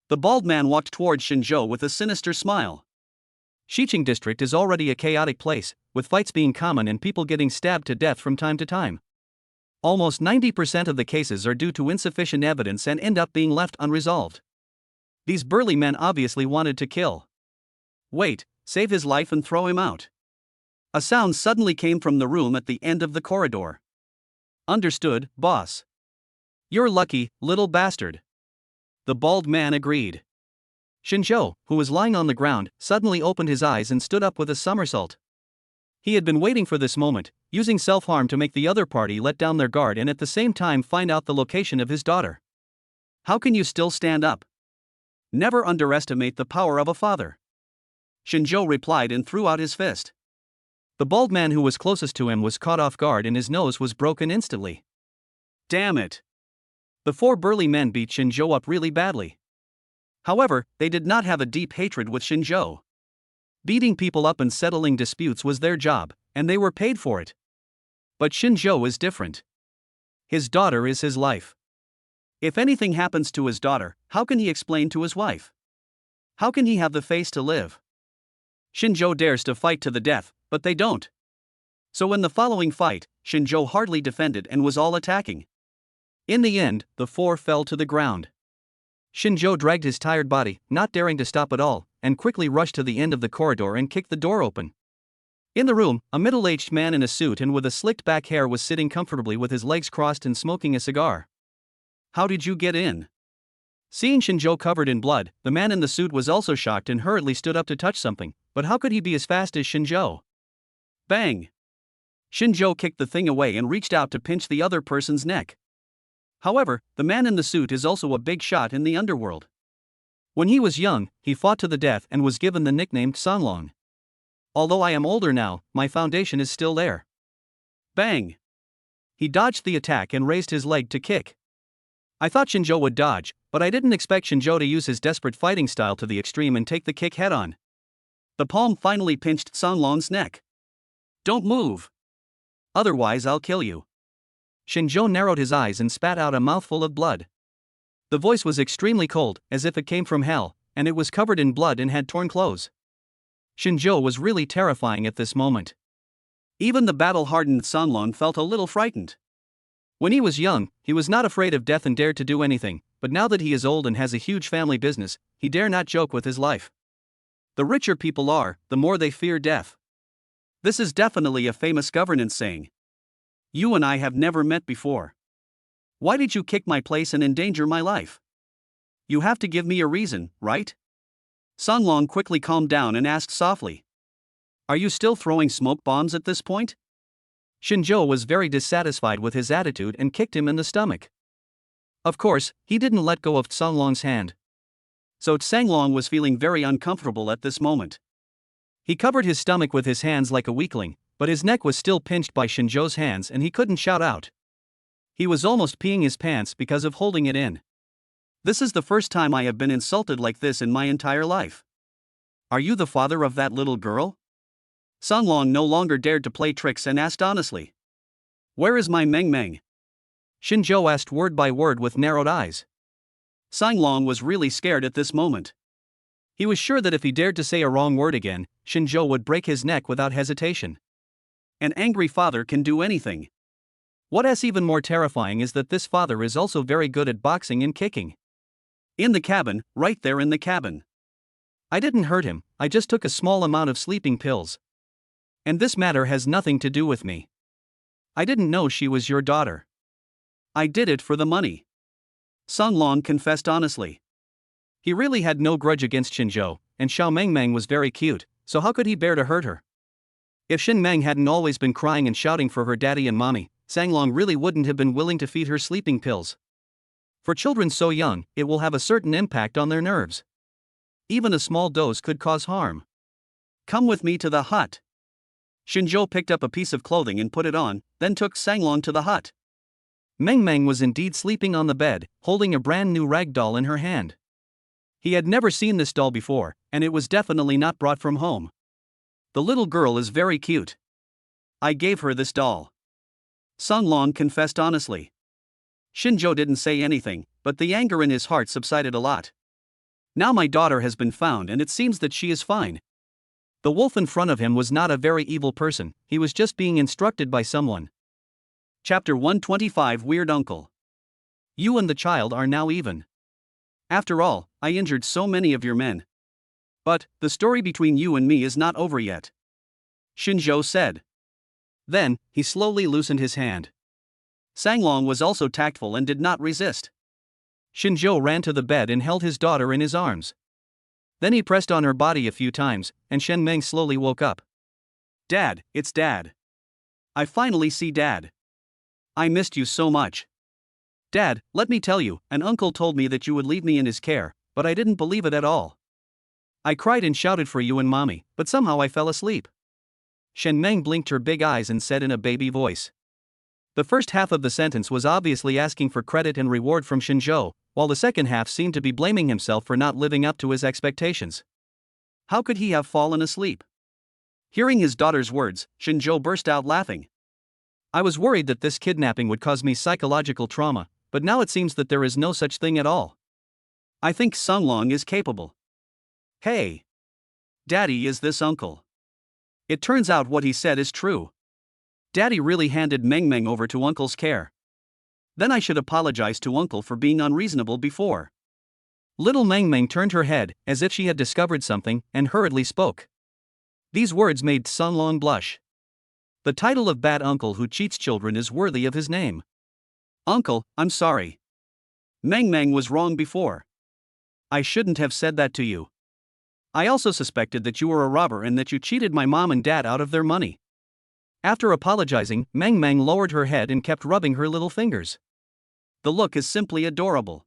The bald man walked towards Xinzhou with a sinister smile. Xiqing district is already a chaotic place, with fights being common and people getting stabbed to death from time to time. Almost 90% of the cases are due to insufficient evidence and end up being left unresolved. These burly men obviously wanted to kill. Wait, save his life and throw him out. A sound suddenly came from the room at the end of the corridor. Understood, boss. You're lucky, little bastard. The bald man agreed. Xinzhou, who was lying on the ground, suddenly opened his eyes and stood up with a somersault. He had been waiting for this moment, using self-harm to make the other party let down their guard and at the same time find out the location of his daughter. How can you still stand up? Never underestimate the power of a father. Xinzhou replied and threw out his fist. The bald man who was closest to him was caught off guard and his nose was broken instantly. Damn it. The 4 burly men beat Xinzhou up really badly. However, they did not have a deep hatred with Xinzhou. Beating people up and settling disputes was their job, and they were paid for it. But Xinzhou is different. His daughter is his life. If anything happens to his daughter, how can he explain to his wife? How can he have the face to live? Xinzhou dares to fight to the death, but they don't. So in the following fight, Xinzhou hardly defended and was all attacking. In the end, the 4 fell to the ground. Xinzhou dragged his tired body, not daring to stop at all, and quickly rushed to the end of the corridor and kicked the door open. In the room, a middle-aged man in a suit and with a slicked back hair was sitting comfortably with his legs crossed and smoking a cigar. How did you get in? Seeing Xinzhou covered in blood, the man in the suit was also shocked and hurriedly stood up to touch something, but how could he be as fast as Xinzhou? Bang! Xinzhou kicked the thing away and reached out to pinch the other person's neck. However, the man in the suit is also a big shot in the underworld. When he was young, he fought to the death and was given the nickname Songlong. Although I am older now, my foundation is still there. Bang! He dodged the attack and raised his leg to kick. I thought Xinzhou would dodge, but I didn't expect Xinzhou to use his desperate fighting style to the extreme and take the kick head on. The palm finally pinched Songlong's neck. Don't move. Otherwise I'll kill you. Xinzhou narrowed his eyes and spat out a mouthful of blood. The voice was extremely cold, as if it came from hell, and it was covered in blood and had torn clothes. Xinzhou was really terrifying at this moment. Even the battle-hardened Songlong felt a little frightened. When he was young, he was not afraid of death and dared to do anything, but now that he is old and has a huge family business, he dare not joke with his life. The richer people are, the more they fear death. This is definitely a famous governance saying. You and I have never met before. Why did you kick my place and endanger my life? You have to give me a reason, right? Songlong quickly calmed down and asked softly. Are you still throwing smoke bombs at this point? Xinzhou was very dissatisfied with his attitude and kicked him in the stomach. Of course, he didn't let go of Songlong's hand. So Songlong was feeling very uncomfortable at this moment. He covered his stomach with his hands like a weakling, But his neck was still pinched by Shinjo's hands and he couldn't shout out. He was almost peeing his pants because of holding it in. This is the first time I have been insulted like this in my entire life. Are you the father of that little girl? Songlong no longer dared to play tricks and asked honestly. Where is my Meng Meng? Shinjo asked word by word with narrowed eyes. Songlong was really scared at this moment. He was sure that if he dared to say a wrong word again, Shinjo would break his neck without hesitation. An angry father can do anything. What is even more terrifying is that this father is also very good at boxing and kicking. In the cabin, right there in the cabin. I didn't hurt him, I just took a small amount of sleeping pills. And this matter has nothing to do with me. I didn't know she was your daughter. I did it for the money. Songlong confessed honestly. He really had no grudge against Shinjo, and Xiao Mengmeng was very cute, so how could he bear to hurt her? If Shin Meng hadn't always been crying and shouting for her daddy and mommy, Songlong really wouldn't have been willing to feed her sleeping pills. For children so young, it will have a certain impact on their nerves. Even a small dose could cause harm. Come with me to the hut. Shinjo picked up a piece of clothing and put it on, then took Songlong to the hut. Meng Meng was indeed sleeping on the bed, holding a brand new rag doll in her hand. He had never seen this doll before, and it was definitely not brought from home. The little girl is very cute. I gave her this doll. Songlong confessed honestly. Shinjo didn't say anything, but the anger in his heart subsided a lot. Now my daughter has been found and it seems that she is fine. The wolf in front of him was not a very evil person, he was just being instructed by someone. Chapter 125 Weird Uncle. You and the child are now even. After all, I injured so many of your men. But, the story between you and me is not over yet. Shinjo said. Then, he slowly loosened his hand. Songlong was also tactful and did not resist. Shinjo ran to the bed and held his daughter in his arms. Then he pressed on her body a few times, and Shen Meng slowly woke up. Dad, it's Dad. I finally see Dad. I missed you so much. Dad, let me tell you, an uncle told me that you would leave me in his care, but I didn't believe it at all. I cried and shouted for you and mommy, but somehow I fell asleep. Shen Meng blinked her big eyes and said in a baby voice. The first half of the sentence was obviously asking for credit and reward from Shinjo, while the second half seemed to be blaming himself for not living up to his expectations. How could he have fallen asleep? Hearing his daughter's words, Shinjo burst out laughing. I was worried that this kidnapping would cause me psychological trauma, but now it seems that there is no such thing at all. I think Songlong is capable. Hey! Daddy, is this uncle? It turns out what he said is true. Daddy really handed Meng Meng over to uncle's care. Then I should apologize to uncle for being unreasonable before. Little Meng Meng turned her head, as if she had discovered something, and hurriedly spoke. These words made Songlong blush. The title of bad uncle who cheats children is worthy of his name. Uncle, I'm sorry. Meng Meng was wrong before. I shouldn't have said that to you. I also suspected that you were a robber and that you cheated my mom and dad out of their money. After apologizing, Meng Meng lowered her head and kept rubbing her little fingers. The look is simply adorable.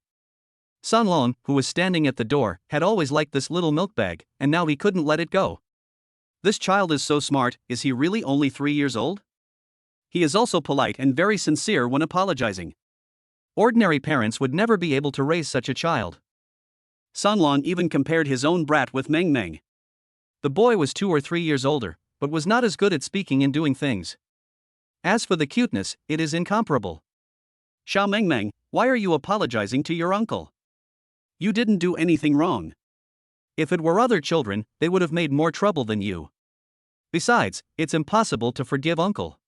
Songlong, who was standing at the door, had always liked this little milk bag, and now he couldn't let it go. This child is so smart, is he really only 3 years old? He is also polite and very sincere when apologizing. Ordinary parents would never be able to raise such a child. Songlong even compared his own brat with Meng Meng. The boy was 2 or 3 years older, but was not as good at speaking and doing things. As for the cuteness, it is incomparable. Xiao Meng Meng, why are you apologizing to your uncle? You didn't do anything wrong. If it were other children, they would have made more trouble than you. Besides, it's impossible to forgive uncle.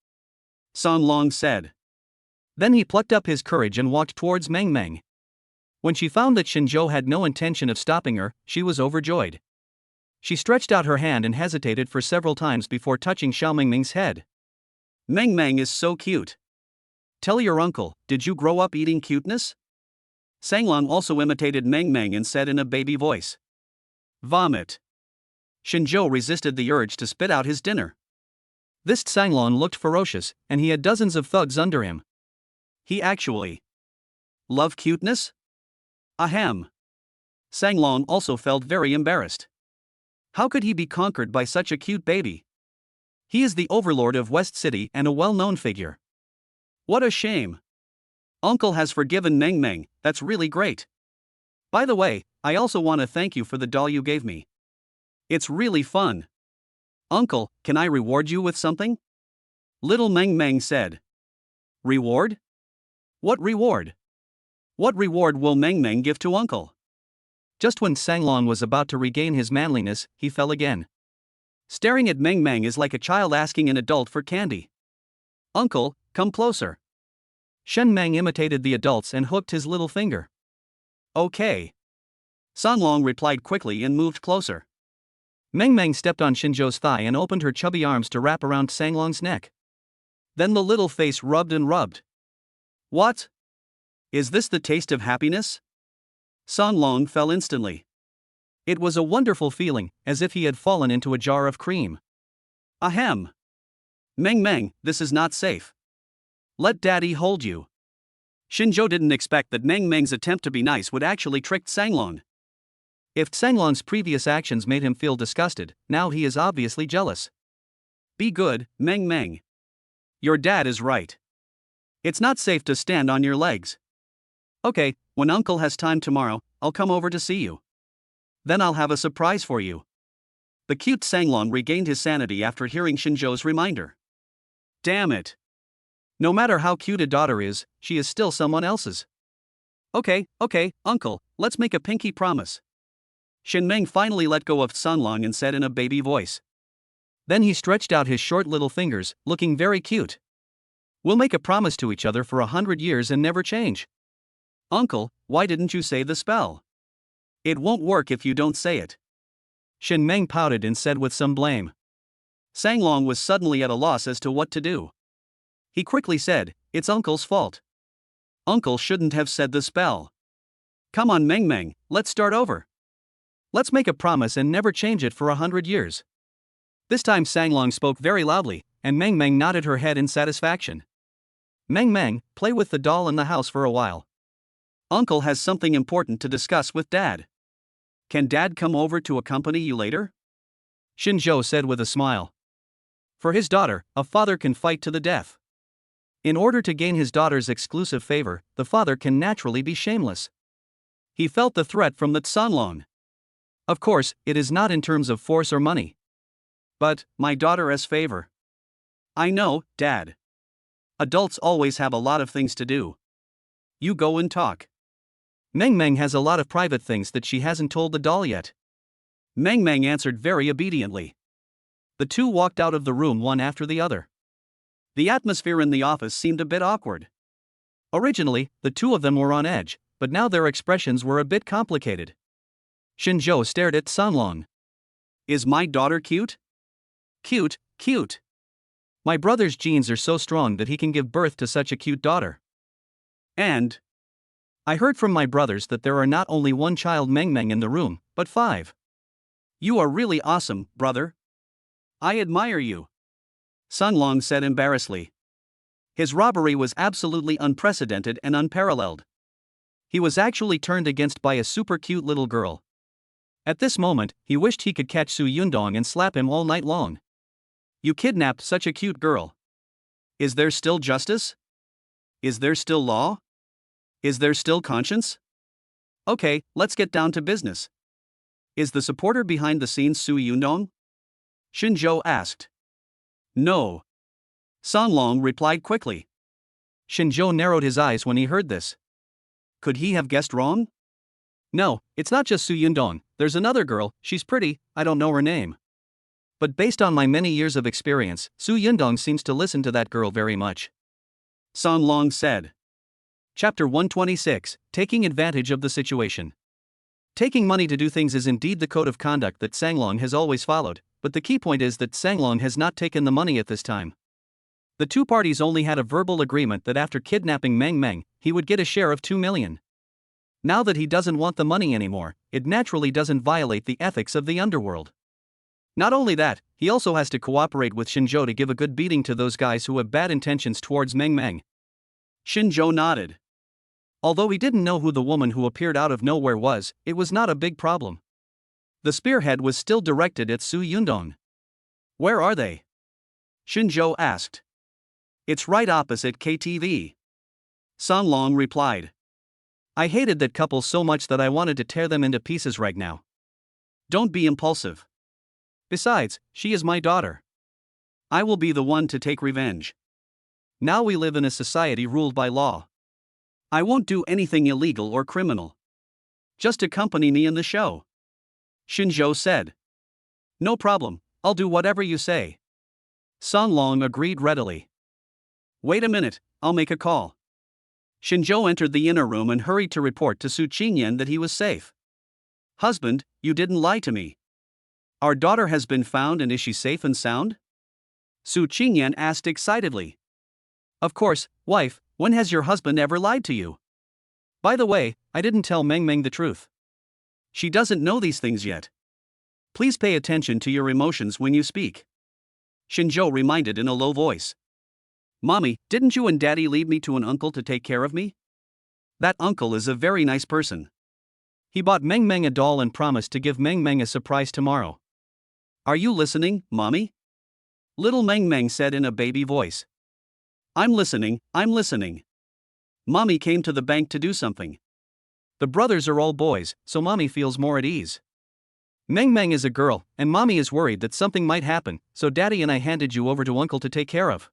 Songlong said. Then he plucked up his courage and walked towards Meng Meng. When she found that Shinjo had no intention of stopping her, she was overjoyed. She stretched out her hand and hesitated for several times before touching Xiao Mengmeng's head. Meng Meng is so cute. Tell your uncle, did you grow up eating cuteness? Songlong also imitated Meng Meng and said in a baby voice. Vomit. Shinjo resisted the urge to spit out his dinner. This Songlong looked ferocious, and he had dozens of thugs under him. He actually love cuteness? Ahem. Songlong also felt very embarrassed. How could he be conquered by such a cute baby? He is the overlord of West City and a well-known figure. What a shame. Uncle has forgiven Meng Meng, that's really great. By the way, I also want to thank you for the doll you gave me. It's really fun. Uncle, can I reward you with something? Little Meng Meng said. Reward? What reward? What reward will Meng Meng give to Uncle? Just when Sanglong was about to regain his manliness, he fell again. Staring at Meng Meng is like a child asking an adult for candy. Uncle, come closer. Shen Meng imitated the adults and hooked his little finger. Okay. Sanglong replied quickly and moved closer. Meng Meng stepped on Shinzhou's thigh and opened her chubby arms to wrap around Sanglong's neck. Then the little face rubbed and rubbed. What? Is this the taste of happiness? Sanglong fell instantly. It was a wonderful feeling, as if he had fallen into a jar of cream. Ahem. Meng Meng, this is not safe. Let Daddy hold you. Shinzhou didn't expect that Meng Meng's attempt to be nice would actually trick Sanglong. If Sanglong's previous actions made him feel disgusted, now he is obviously jealous. Be good, Meng Meng. Your dad is right. It's not safe to stand on your legs. Okay, when Uncle has time tomorrow, I'll come over to see you. Then I'll have a surprise for you. The cute Sanglong regained his sanity after hearing Shinzhou's reminder. Damn it. No matter how cute a daughter is, she is still someone else's. Okay, Uncle, let's make a pinky promise. Shen Meng finally let go of Sanglong and said in a baby voice. Then he stretched out his short little fingers, looking very cute. We'll make a promise to each other for 100 years and never change. Uncle, why didn't you say the spell? It won't work if you don't say it. Shen Meng pouted and said with some blame. Sanglong was suddenly at a loss as to what to do. He quickly said, it's Uncle's fault. Uncle shouldn't have said the spell. Come on Meng Meng, let's start over. Let's make a promise and never change it for 100 years. This time Sanglong spoke very loudly, and Meng Meng nodded her head in satisfaction. Meng Meng, play with the doll in the house for a while. Uncle has something important to discuss with Dad. Can Dad come over to accompany you later? Shinzhou said with a smile. For his daughter, a father can fight to the death. In order to gain his daughter's exclusive favor, the father can naturally be shameless. He felt the threat from the Sanglong. Of course, it is not in terms of force or money. But, my daughter as favor. I know, Dad. Adults always have a lot of things to do. You go and talk. Meng Meng has a lot of private things that she hasn't told the doll yet. Meng Meng answered very obediently. The two walked out of the room one after the other. The atmosphere in the office seemed a bit awkward. Originally, the two of them were on edge, but now their expressions were a bit complicated. Shinzhou stared at Sanglong. Is my daughter cute? Cute. My brother's genes are so strong that he can give birth to such a cute daughter. And I heard from my brothers that there are not only one child Meng Meng in the room, but 5. You are really awesome, brother. I admire you. Sanglong said embarrassedly. His robbery was absolutely unprecedented and unparalleled. He was actually turned against by a super cute little girl. At this moment, he wished he could catch Su Yundong and slap him all night long. You kidnapped such a cute girl. Is there still justice? Is there still law? Is there still conscience? Okay, let's get down to business. Is the supporter behind the scenes Su Yundong? Shinzhou asked. No. Sanglong replied quickly. Shinzhou narrowed his eyes when he heard this. Could he have guessed wrong? No, it's not just Su Yundong, there's another girl, she's pretty, I don't know her name. But based on my many years of experience, Su Yundong seems to listen to that girl very much. Sanglong said. Chapter 126, Taking Advantage of the Situation. Taking money to do things is indeed the code of conduct that Sanglong has always followed, but the key point is that Sanglong has not taken the money at this time. The two parties only had a verbal agreement that after kidnapping Meng Meng, he would get a share of 2 million. Now that he doesn't want the money anymore, it naturally doesn't violate the ethics of the underworld. Not only that, he also has to cooperate with Shinzhou to give a good beating to those guys who have bad intentions towards Meng Meng. Shinzhou nodded. Although he didn't know who the woman who appeared out of nowhere was, it was not a big problem. The spearhead was still directed at Su Yundong. Where are they? Shinzhou asked. It's right opposite KTV. Sun Long replied. I hated that couple so much that I wanted to tear them into pieces right now. Don't be impulsive. Besides, she is my daughter. I will be the one to take revenge. Now we live in a society ruled by law. I won't do anything illegal or criminal. Just accompany me in the show. Shinzhou said. No problem, I'll do whatever you say. Sun Long agreed readily. Wait a minute, I'll make a call. Shinzhou entered the inner room and hurried to report to Su Qingyan that he was safe. Husband, you didn't lie to me. Our daughter has been found and is she safe and sound? Su Qingyan asked excitedly. Of course, wife, when has your husband ever lied to you? By the way, I didn't tell Meng Meng the truth. She doesn't know these things yet. Please pay attention to your emotions when you speak. Shinzhou reminded in a low voice. Mommy, didn't you and Daddy leave me to an uncle to take care of me? That uncle is a very nice person. He bought Meng Meng a doll and promised to give Meng Meng a surprise tomorrow. Are you listening, Mommy? Little Meng Meng said in a baby voice. I'm listening, I'm listening. Mommy came to the bank to do something. The brothers are all boys, so Mommy feels more at ease. Meng Meng is a girl, and Mommy is worried that something might happen, so Daddy and I handed you over to Uncle to take care of.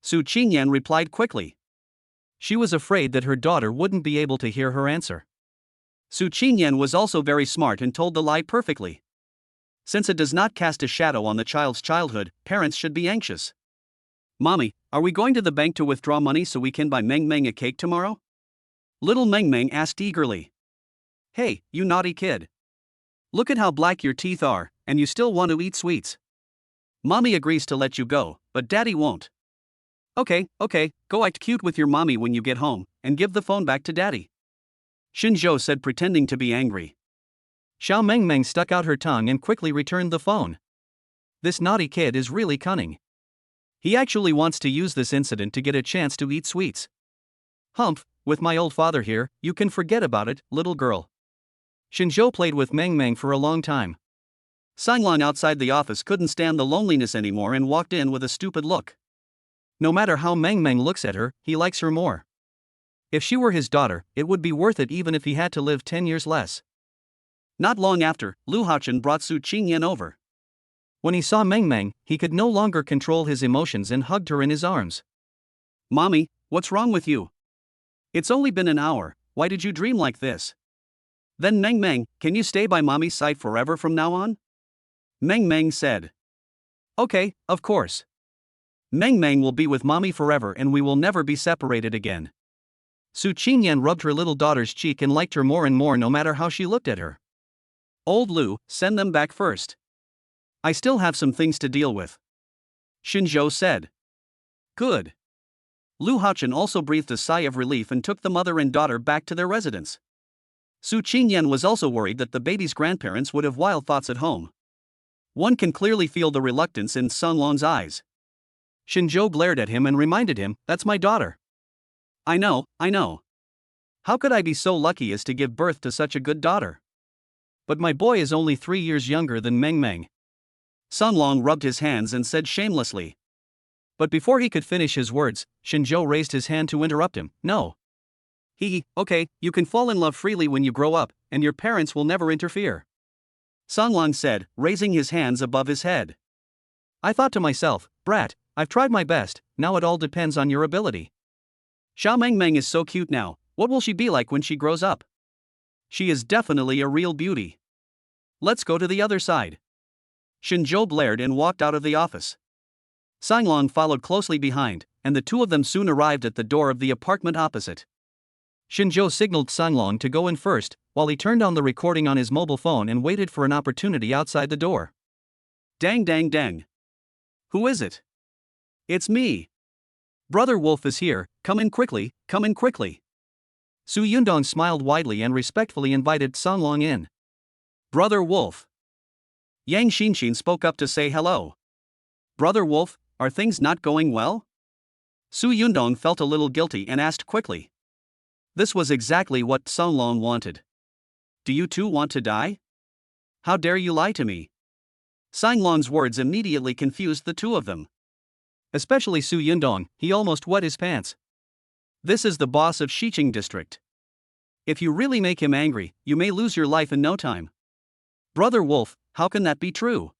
Su Qingyan replied quickly. She was afraid that her daughter wouldn't be able to hear her answer. Su Qingyan was also very smart and told the lie perfectly. Since it does not cast a shadow on the child's childhood, parents should be anxious. Mommy, are we going to the bank to withdraw money so we can buy Meng Meng a cake tomorrow? Little Meng Meng asked eagerly. Hey, you naughty kid. Look at how black your teeth are, and you still want to eat sweets. Mommy agrees to let you go, but Daddy won't. Okay, go act cute with your mommy when you get home, and give the phone back to Daddy. Shinzhou said, pretending to be angry. Xiao Meng Meng stuck out her tongue and quickly returned the phone. This naughty kid is really cunning. He actually wants to use this incident to get a chance to eat sweets. Humph, with my old father here, you can forget about it, little girl. Shinzhou played with Meng Meng for a long time. Sanglong outside the office couldn't stand the loneliness anymore and walked in with a stupid look. No matter how Meng Meng looks at her, he likes her more. If she were his daughter, it would be worth it even if he had to live 10 years less. Not long after, Lu Haochen brought Su Qingyan over. When he saw Meng Meng, he could no longer control his emotions and hugged her in his arms. Mommy, what's wrong with you? It's only been an hour, why did you dream like this? Then Meng Meng, can you stay by Mommy's side forever from now on? Meng Meng said. Okay, of course. Meng Meng will be with Mommy forever and we will never be separated again. Su Qingyan rubbed her little daughter's cheek and liked her more and more no matter how she looked at her. Old Lu, send them back first. I still have some things to deal with. Shinzhou said. Good. Lu Haochen also breathed a sigh of relief and took the mother and daughter back to their residence. Su Qingyan was also worried that the baby's grandparents would have wild thoughts at home. One can clearly feel the reluctance in Sun Long's eyes. Shinzhou glared at him and reminded him, that's my daughter. I know. How could I be so lucky as to give birth to such a good daughter? But my boy is only 3 years younger than Meng Meng. Sun Long rubbed his hands and said shamelessly. But before he could finish his words, Shinzhou raised his hand to interrupt him. No. Okay, you can fall in love freely when you grow up, and your parents will never interfere. Sun Long said, raising his hands above his head. I thought to myself, brat, I've tried my best, now it all depends on your ability. Xiao Meng Meng is so cute now, what will she be like when she grows up? She is definitely a real beauty. Let's go to the other side. Shinzhou blared and walked out of the office. Sanglong followed closely behind, and the two of them soon arrived at the door of the apartment opposite. Shinzhou signaled Sanglong to go in first, while he turned on the recording on his mobile phone and waited for an opportunity outside the door. Dang. Who is it? It's me. Brother Wolf is here, come in quickly. Su Yundong smiled widely and respectfully invited Sanglong in. Brother Wolf. Yang Xinxin spoke up to say hello. Brother Wolf, are things not going well? Su Yundong felt a little guilty and asked quickly. This was exactly what Sanglong wanted. Do you too want to die? How dare you lie to me? Sanglong's words immediately confused the two of them. Especially Su Yundong, he almost wet his pants. This is the boss of Xiqing district. If you really make him angry, you may lose your life in no time. Brother Wolf, how can that be true?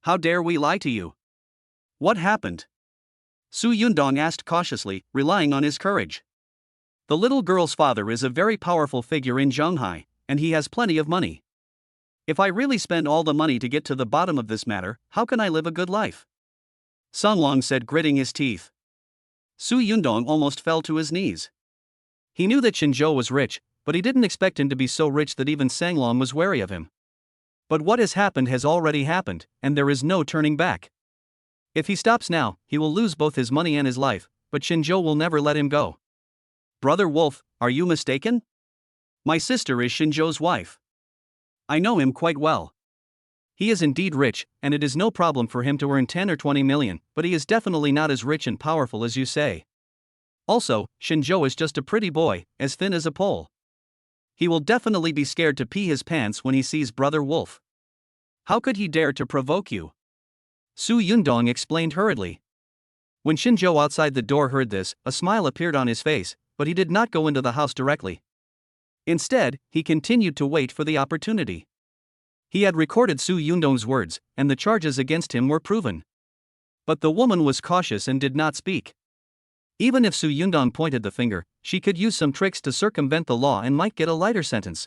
How dare we lie to you? What happened? Su Yundong asked cautiously, relying on his courage. The little girl's father is a very powerful figure in Zhonghai, and he has plenty of money. If I really spend all the money to get to the bottom of this matter, how can I live a good life? Songlong said, gritting his teeth. Su Yundong almost fell to his knees. He knew that Shinzhou was rich, but he didn't expect him to be so rich that even Sanglong was wary of him. But what has already happened, and there is no turning back. If he stops now, he will lose both his money and his life, but Shinzhou will never let him go. Brother Wolf, are you mistaken? My sister is Shinzhou's wife. I know him quite well. He is indeed rich, and it is no problem for him to earn 10 or 20 million, but he is definitely not as rich and powerful as you say. Also, Shinzhou is just a pretty boy, as thin as a pole. He will definitely be scared to pee his pants when he sees Brother Wolf. How could he dare to provoke you? Su Yundong explained hurriedly. When Shinzhou outside the door heard this, a smile appeared on his face, but he did not go into the house directly. Instead, he continued to wait for the opportunity. He had recorded Su Yundong's words, and the charges against him were proven. But the woman was cautious and did not speak. Even if Su Yundong pointed the finger, she could use some tricks to circumvent the law and might get a lighter sentence.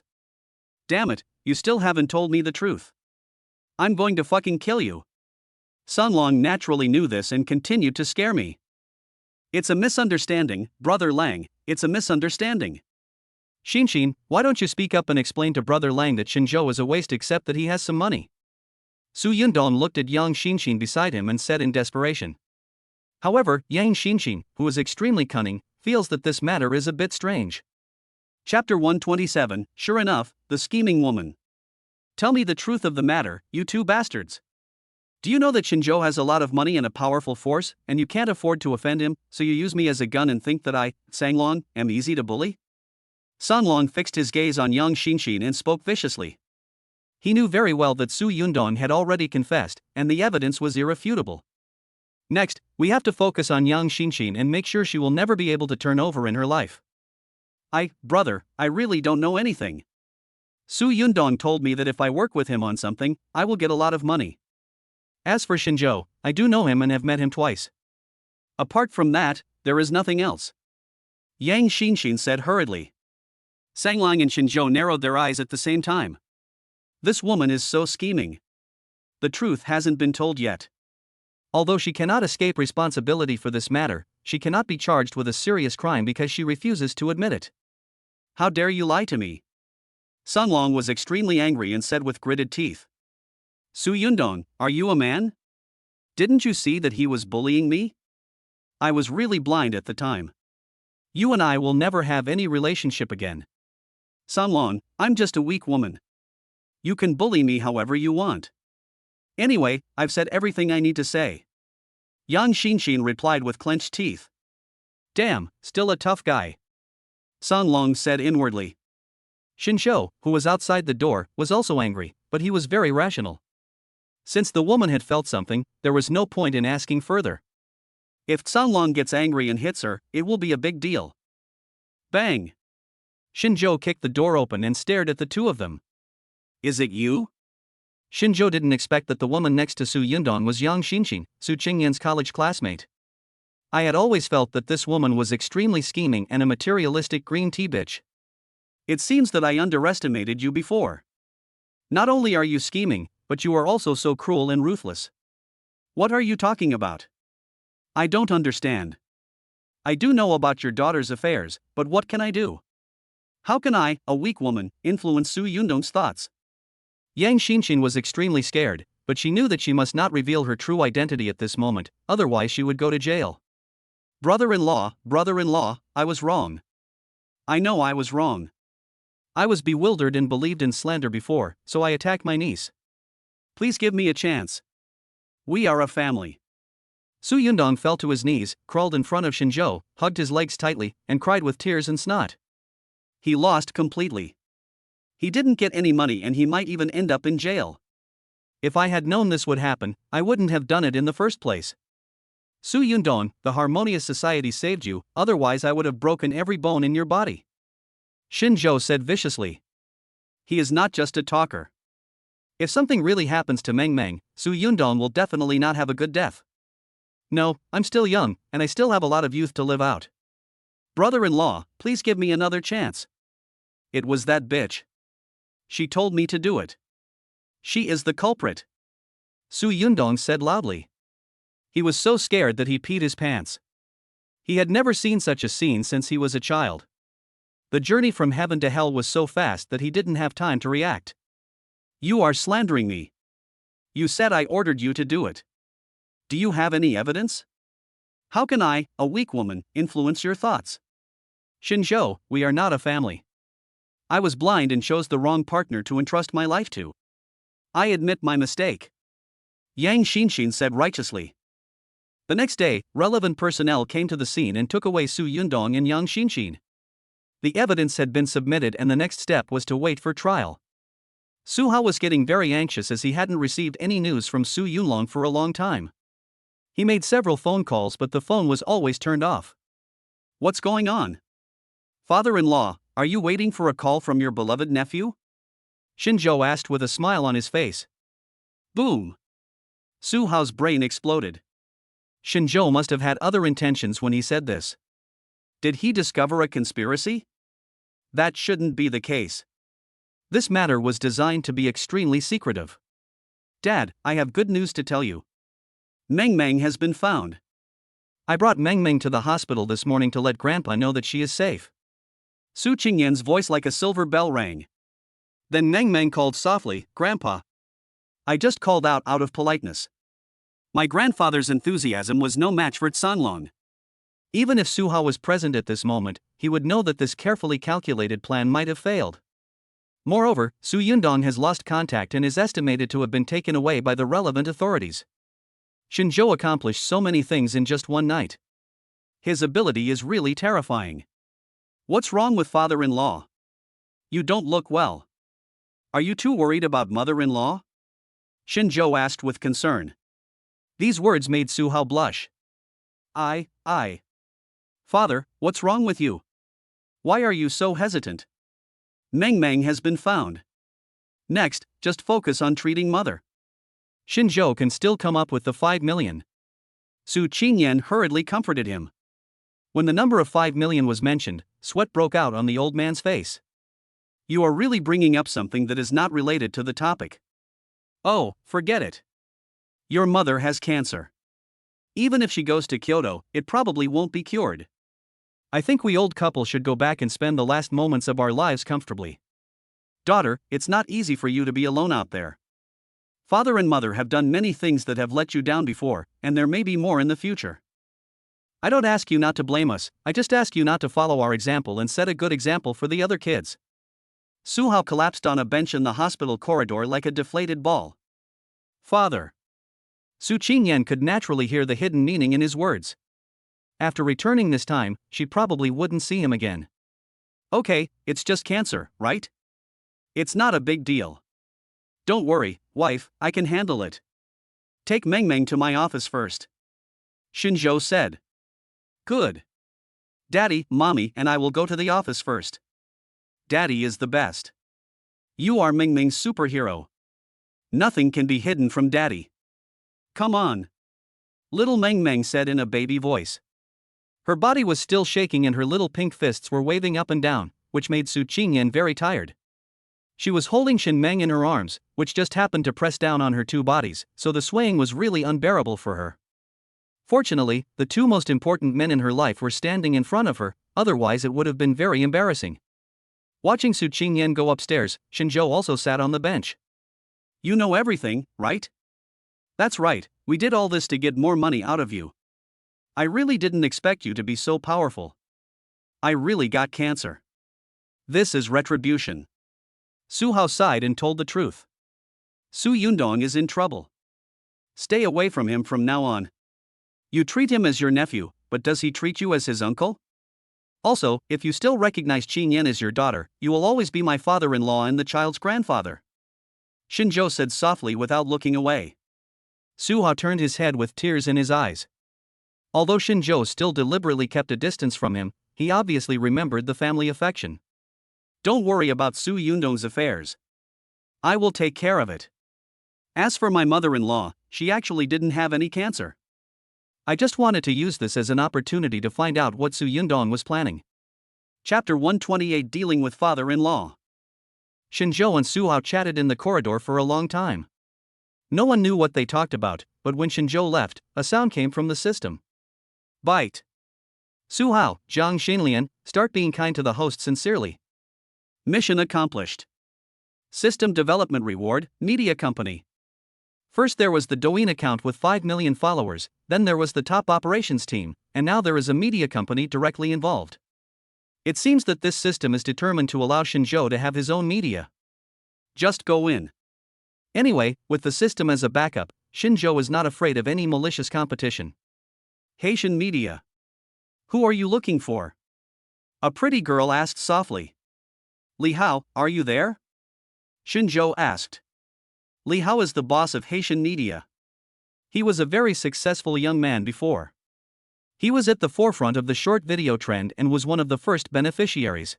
Damn it, you still haven't told me the truth. I'm going to fucking kill you. Songlong naturally knew this and continued to scare me. It's a misunderstanding, Brother Lang, it's a misunderstanding. Xinxin, why don't you speak up and explain to Brother Lang that Shinzhou is a waste except that he has some money? Su Yundong looked at young Xinxin beside him and said in desperation. However, Yang Xinxin, who is extremely cunning, feels that this matter is a bit strange. Chapter 127, Sure enough, the scheming woman. Tell me the truth of the matter, you two bastards. Do you know that Shinzhou has a lot of money and a powerful force, and you can't afford to offend him, so you use me as a gun and think that I, Sanglong, am easy to bully? Songlong fixed his gaze on young Xinxin and spoke viciously. He knew very well that Su Yundong had already confessed, and the evidence was irrefutable. Next, we have to focus on young Xinxin and make sure she will never be able to turn over in her life. Brother, I really don't know anything. Su Yundong told me that if I work with him on something, I will get a lot of money. As for Shinzhou, I do know him and have met him twice. Apart from that, there is nothing else. Yang Xinxin said hurriedly. Sanglong and Shinzhou narrowed their eyes at the same time. This woman is so scheming. The truth hasn't been told yet. Although she cannot escape responsibility for this matter, she cannot be charged with a serious crime because she refuses to admit it. How dare you lie to me? Songlong was extremely angry and said with gritted teeth. Su Yundong, are you a man? Didn't you see that he was bullying me? I was really blind at the time. You and I will never have any relationship again. Songlong, I'm just a weak woman. You can bully me however you want. Anyway, I've said everything I need to say. Yang Xinxin replied with clenched teeth. Damn, still a tough guy. Songlong said inwardly. Shinzhou, who was outside the door, was also angry, but he was very rational. Since the woman had felt something, there was no point in asking further. If Songlong gets angry and hits her, it will be a big deal. Bang! Shinzhou kicked the door open and stared at the two of them. Is it you? Shinzhou didn't expect that the woman next to Su Yundong was Yang Xinxin, Su Qingyan's college classmate. I had always felt that this woman was extremely scheming and a materialistic green tea bitch. It seems that I underestimated you before. Not only are you scheming, but you are also so cruel and ruthless. What are you talking about? I don't understand. I do know about your daughter's affairs, but what can I do? How can I, a weak woman, influence Su Yundong's thoughts? Yang Xinxin was extremely scared, but she knew that she must not reveal her true identity at this moment, otherwise she would go to jail. Brother-in-law, I was wrong. I know I was wrong. I was bewildered and believed in slander before, so I attacked my niece. Please give me a chance. We are a family. Su Yundong fell to his knees, crawled in front of Shinzhou, hugged his legs tightly, and cried with tears and snot. He lost completely. He didn't get any money and he might even end up in jail. If I had known this would happen, I wouldn't have done it in the first place. Su Yundong, the harmonious society saved you, otherwise I would have broken every bone in your body. Shin Zhou said viciously. He is not just a talker. If something really happens to Meng Meng, Su Yundong will definitely not have a good death. No, I'm still young, and I still have a lot of youth to live out. Brother-in-law, please give me another chance. It was that bitch. She told me to do it. She is the culprit. Su Yundong said loudly. He was so scared that he peed his pants. He had never seen such a scene since he was a child. The journey from heaven to hell was so fast that he didn't have time to react. You are slandering me. You said I ordered you to do it. Do you have any evidence? How can I, a weak woman, influence your thoughts? Shin Zhou, we are not a family. I was blind and chose the wrong partner to entrust my life to. I admit my mistake. Yang Xinxin said righteously. The next day, relevant personnel came to the scene and took away Su Yundong and Yang Xinxin. The evidence had been submitted and the next step was to wait for trial. Su Hao was getting very anxious as he hadn't received any news from Su Yunlong for a long time. He made several phone calls but the phone was always turned off. What's going on? Father-in-law, are you waiting for a call from your beloved nephew? Shin Zhou asked with a smile on his face. Boom! Su Hao's brain exploded. Shin Zhou must have had other intentions when he said this. Did he discover a conspiracy? That shouldn't be the case. This matter was designed to be extremely secretive. Dad, I have good news to tell you. Meng Meng has been found. I brought Meng Meng to the hospital this morning to let Grandpa know that she is safe. Su Qingyan's voice like a silver bell rang. Then Meng Meng called softly, Grandpa. I just called out of politeness. My grandfather's enthusiasm was no match for Canlong. Even if Su Hao was present at this moment, he would know that this carefully calculated plan might have failed. Moreover, Su Yundong has lost contact and is estimated to have been taken away by the relevant authorities. Shin Zhou accomplished so many things in just one night. His ability is really terrifying. What's wrong with father-in-law? You don't look well. Are you too worried about mother-in-law? Shin Zhou asked with concern. These words made Su Hao blush. Father, what's wrong with you? Why are you so hesitant? Meng Meng has been found. Next, just focus on treating mother. Shin Zhou can still come up with the 5 million. Su Qingyan hurriedly comforted him. When the number of 5 million was mentioned, sweat broke out on the old man's face. You are really bringing up something that is not related to the topic. Oh, forget it. Your mother has cancer. Even if she goes to Kyoto, it probably won't be cured. I think we old couple should go back and spend the last moments of our lives comfortably. Daughter, it's not easy for you to be alone out there. Father and mother have done many things that have let you down before, and there may be more in the future. I don't ask you not to blame us, I just ask you not to follow our example and set a good example for the other kids. Su Hao collapsed on a bench in the hospital corridor like a deflated ball. Father. Su Qingyan could naturally hear the hidden meaning in his words. After returning this time, she probably wouldn't see him again. Okay, it's just cancer, right? It's not a big deal. Don't worry, wife, I can handle it. Take Meng Meng to my office first. Shin Zhou said. Good. Daddy, Mommy, and I will go to the office first. Daddy is the best. You are Meng Meng's superhero. Nothing can be hidden from Daddy. Come on. Little Meng Meng said in a baby voice. Her body was still shaking and her little pink fists were waving up and down, which made Su Qingyan very tired. She was holding Shin Meng in her arms, which just happened to press down on her two bodies, so the swaying was really unbearable for her. Fortunately, the two most important men in her life were standing in front of her, otherwise it would have been very embarrassing. Watching Su Qingyan go upstairs, Shin Zhou also sat on the bench. You know everything, right? That's right, we did all this to get more money out of you. I really didn't expect you to be so powerful. I really got cancer. This is retribution. Su Hao sighed and told the truth. Su Yundong is in trouble. Stay away from him from now on. You treat him as your nephew, but does he treat you as his uncle? Also, if you still recognize Qingyan as your daughter, you will always be my father-in-law and the child's grandfather. Shin Zhou said softly without looking away. Su Hao turned his head with tears in his eyes. Although Shinjo still deliberately kept a distance from him, he obviously remembered the family affection. Don't worry about Su Yundong's affairs. I will take care of it. As for my mother-in-law, she actually didn't have any cancer. I just wanted to use this as an opportunity to find out what Su Yundong was planning. Chapter 128 Dealing with Father-in-Law. Shinjo and Su Hao chatted in the corridor for a long time. No one knew what they talked about, but when Shinjo left, a sound came from the system. Bite. Su Hao, Zhang Xinlian, start being kind to the host sincerely. Mission accomplished. System development reward, media company. First there was the Douyin account with 5 million followers, then there was the top operations team, and now there is a media company directly involved. It seems that this system is determined to allow Shinjo to have his own media. Just go in. Anyway, with the system as a backup, Shinjo is not afraid of any malicious competition. Haitian media. Who are you looking for? A pretty girl asked softly. Li Hao, are you there? Shinjo asked. Li Hao is the boss of Haitian media. He was a very successful young man before. He was at the forefront of the short video trend and was one of the first beneficiaries.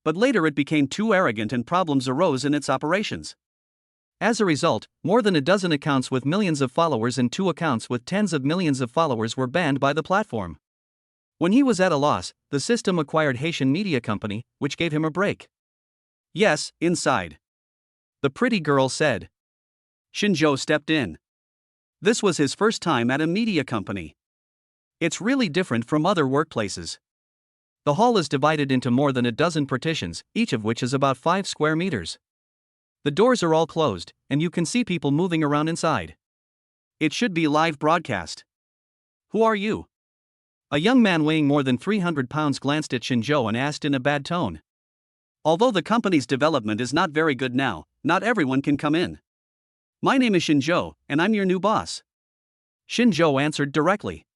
But later it became too arrogant and problems arose in its operations. As a result, more than a dozen accounts with millions of followers and 2 accounts with tens of millions of followers were banned by the platform. When he was at a loss, the system acquired Haitian Media Company, which gave him a break. Yes, inside. The pretty girl said. Shinjo stepped in. This was his first time at a media company. It's really different from other workplaces. The hall is divided into more than a dozen partitions, each of which is about 5 square meters. The doors are all closed, and you can see people moving around inside. It should be live broadcast. Who are you? A young man weighing more than 300 pounds glanced at Shinjo and asked in a bad tone. Although the company's development is not very good now, not everyone can come in. My name is Shinjo, and I'm your new boss. Shinjo answered directly.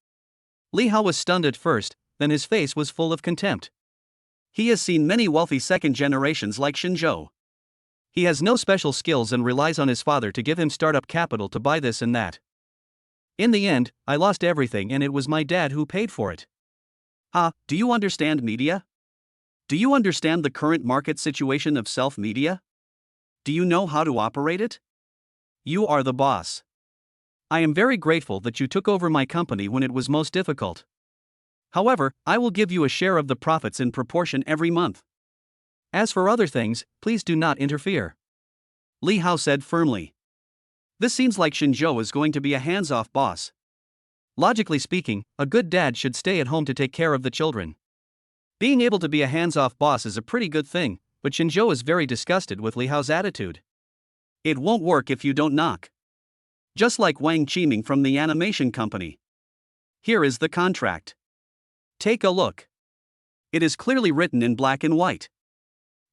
Li Hao was stunned at first, then his face was full of contempt. He has seen many wealthy second generations like Shinjo. He has no special skills and relies on his father to give him startup capital to buy this and that. In the end, I lost everything and it was my dad who paid for it. Do you understand media? Do you understand the current market situation of self-media? Do you know how to operate it? You are the boss. I am very grateful that you took over my company when it was most difficult. However, I will give you a share of the profits in proportion every month. As for other things, please do not interfere. Li Hao said firmly. This seems like Shinjo is going to be a hands-off boss. Logically speaking, a good dad should stay at home to take care of the children. Being able to be a hands-off boss is a pretty good thing, but Shinjo is very disgusted with Li Hao's attitude. It won't work if you don't knock. Just like Wang Qiming from the animation company. Here is the contract. Take a look. It is clearly written in black and white.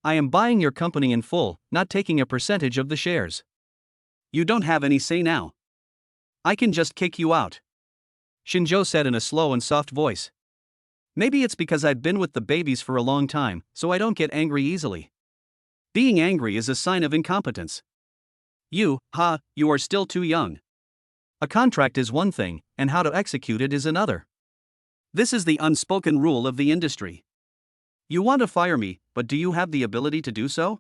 I am buying your company in full, not taking a percentage of the shares. You don't have any say now. I can just kick you out. Shinjo said in a slow and soft voice. Maybe it's because I've been with the babies for a long time, so I don't get angry easily. Being angry is a sign of incompetence. You are still too young. A contract is one thing, and how to execute it is another. This is the unspoken rule of the industry. You want to fire me, but do you have the ability to do so?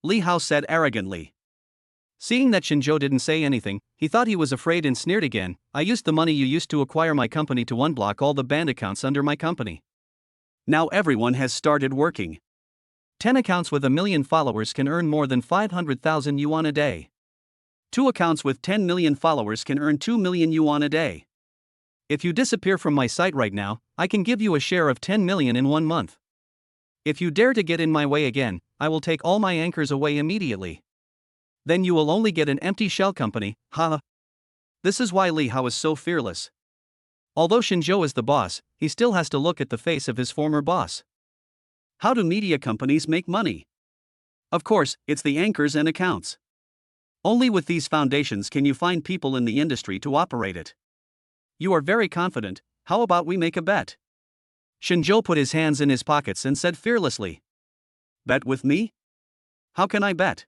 Li Hao said arrogantly. Seeing that Shinjo didn't say anything, he thought he was afraid and sneered again. I used the money you used to acquire my company to unblock all the banned accounts under my company. Now everyone has started working. 10 accounts with 1 million followers can earn more than 500,000 yuan a day. 2 accounts with 10 million followers can earn 2 million yuan a day. If you disappear from my site right now, I can give you a share of 10 million in 1 month. If you dare to get in my way again, I will take all my anchors away immediately. Then you will only get an empty shell company, This is why Li Hao is so fearless. Although Shinjo is the boss, he still has to look at the face of his former boss. How do media companies make money? Of course, it's the anchors and accounts. Only with these foundations can you find people in the industry to operate it. You are very confident, how about we make a bet? Shinjo put his hands in his pockets and said fearlessly. Bet with me? How can I bet?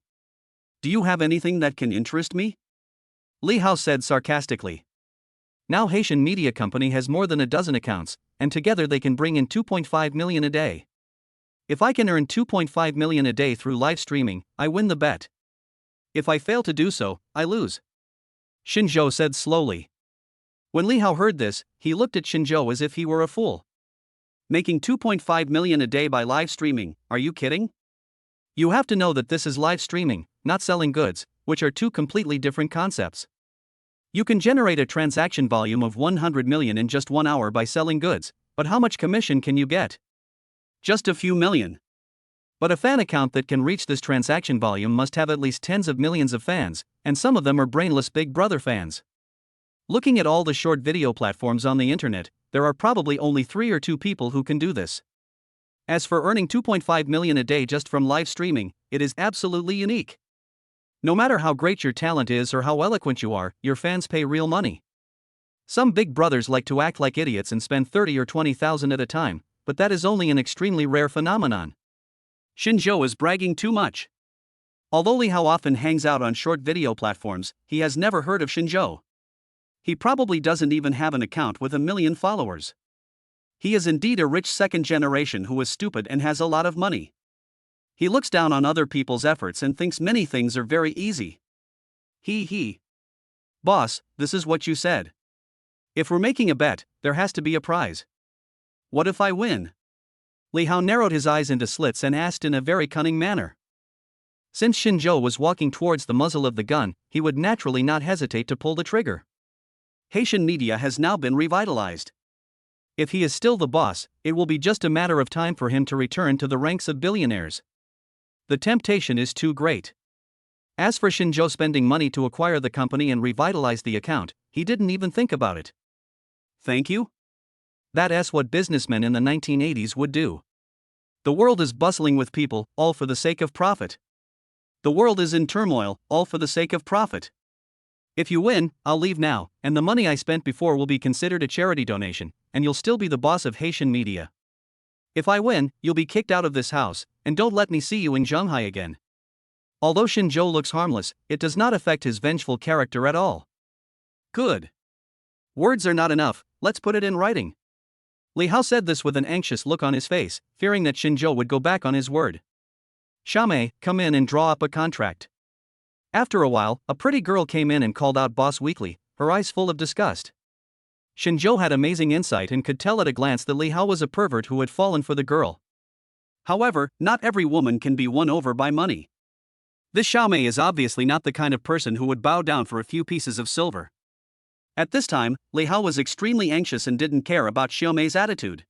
Do you have anything that can interest me? Li Hao said sarcastically. Now Haitian media company has more than a dozen accounts, and together they can bring in 2.5 million a day. If I can earn 2.5 million a day through live streaming, I win the bet. If I fail to do so, I lose. Shinjo said slowly. When Li Hao heard this, he looked at Shinjo as if he were a fool. Making 2.5 million a day by live streaming, are you kidding? You have to know that this is live streaming, not selling goods, which are two completely different concepts. You can generate a transaction volume of 100 million in just 1 hour by selling goods, but how much commission can you get? Just a few million. But a fan account that can reach this transaction volume must have at least tens of millions of fans, and some of them are brainless Big Brother fans. Looking at all the short video platforms on the internet, there are probably only 3 or 2 people who can do this. As for earning 2.5 million a day just from live streaming, it is absolutely unique. No matter how great your talent is or how eloquent you are, your fans pay real money. Some Big Brothers like to act like idiots and spend 30 or 20,000 at a time, but that is only an extremely rare phenomenon. Shinjo is bragging too much. Although Li Hao often hangs out on short video platforms, he has never heard of Shinjo. He probably doesn't even have an account with 1 million followers. He is indeed a rich second generation who is stupid and has a lot of money. He looks down on other people's efforts and thinks many things are very easy. Boss, this is what you said. If we're making a bet, there has to be a prize. What if I win? Li Hao narrowed his eyes into slits and asked in a very cunning manner. Since Shinjo was walking towards the muzzle of the gun, he would naturally not hesitate to pull the trigger. Haitian media has now been revitalized. If he is still the boss, it will be just a matter of time for him to return to the ranks of billionaires. The temptation is too great. As for Shinjo spending money to acquire the company and revitalize the account, he didn't even think about it. Thank you? That's what businessmen in the 1980s would do. The world is bustling with people, all for the sake of profit. The world is in turmoil, all for the sake of profit. If you win, I'll leave now, and the money I spent before will be considered a charity donation, and you'll still be the boss of Haitian media. If I win, you'll be kicked out of this house, and don't let me see you in Shanghai again. Although Shinjo looks harmless, it does not affect his vengeful character at all. Good. Words are not enough, let's put it in writing. Li Hao said this with an anxious look on his face, fearing that Shinjo would go back on his word. Xiaomei, come in and draw up a contract. After a while, a pretty girl came in and called out Boss weakly, her eyes full of disgust. Shinjo had amazing insight and could tell at a glance that Li Hao was a pervert who had fallen for the girl. However, not every woman can be won over by money. This Xiaomei is obviously not the kind of person who would bow down for a few pieces of silver. At this time, Li Hao was extremely anxious and didn't care about Xiaomei's attitude.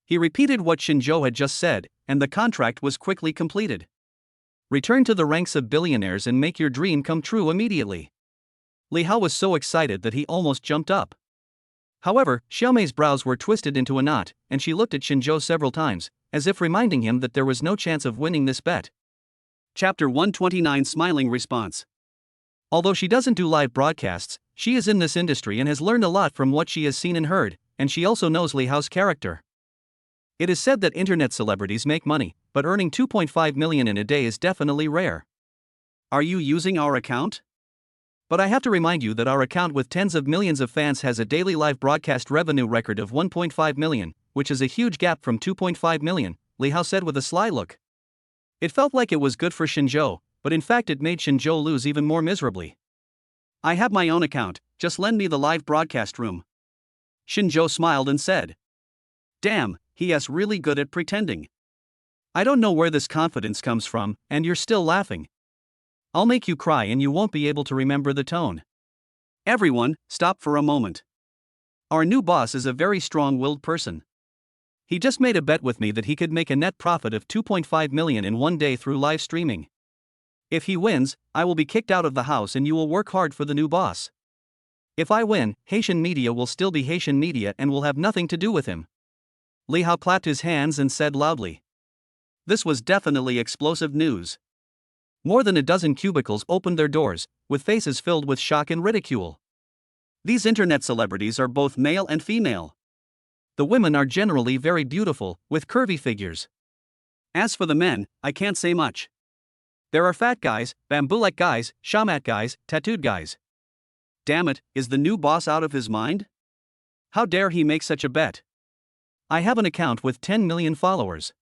He repeated what Shinjo had just said, and the contract was quickly completed. Return to the ranks of billionaires and make your dream come true immediately. Li Hao was so excited that he almost jumped up. However, Xiaomei's brows were twisted into a knot, and she looked at Shinjo several times, as if reminding him that there was no chance of winning this bet. Chapter 129 Smiling Response. Although she doesn't do live broadcasts, she is in this industry and has learned a lot from what she has seen and heard, and she also knows Li Hao's character. It is said that internet celebrities make money, but earning 2.5 million in a day is definitely rare. Are you using our account? But I have to remind you that our account with tens of millions of fans has a daily live broadcast revenue record of 1.5 million, which is a huge gap from 2.5 million, Li Hao said with a sly look. It felt like it was good for Shinjo, but in fact it made Shinjo lose even more miserably. I have my own account, just lend me the live broadcast room. Shinjo smiled and said. Damn, he is really good at pretending. I don't know where this confidence comes from, and you're still laughing. I'll make you cry and you won't be able to remember the tone. Everyone, stop for a moment. Our new boss is a very strong-willed person. He just made a bet with me that he could make a net profit of 2.5 million in one day through live streaming. If he wins, I will be kicked out of the house and you will work hard for the new boss. If I win, Haitian media will still be Haitian media and will have nothing to do with him. Li Hao clapped his hands and said loudly. This was definitely explosive news. More than a dozen cubicles opened their doors, with faces filled with shock and ridicule. These internet celebrities are both male and female. The women are generally very beautiful, with curvy figures. As for the men, I can't say much. There are fat guys, bamboo-like guys, shamat guys, tattooed guys. Damn it, is the new boss out of his mind? How dare he make such a bet? I have an account with 10 million followers.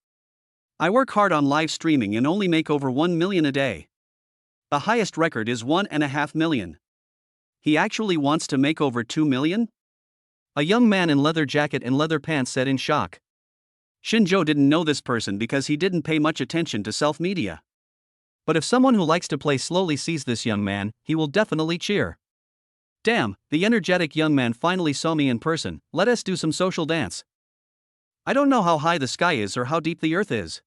I work hard on live streaming and only make over 1 million a day. The highest record is 1.5 million. He actually wants to make over 2 million? A young man in leather jacket and leather pants said in shock. Shinjo didn't know this person because he didn't pay much attention to self-media. But if someone who likes to play slowly sees this young man, he will definitely cheer. Damn, the energetic young man finally saw me in person, let us do some social dance. I don't know how high the sky is or how deep the earth is.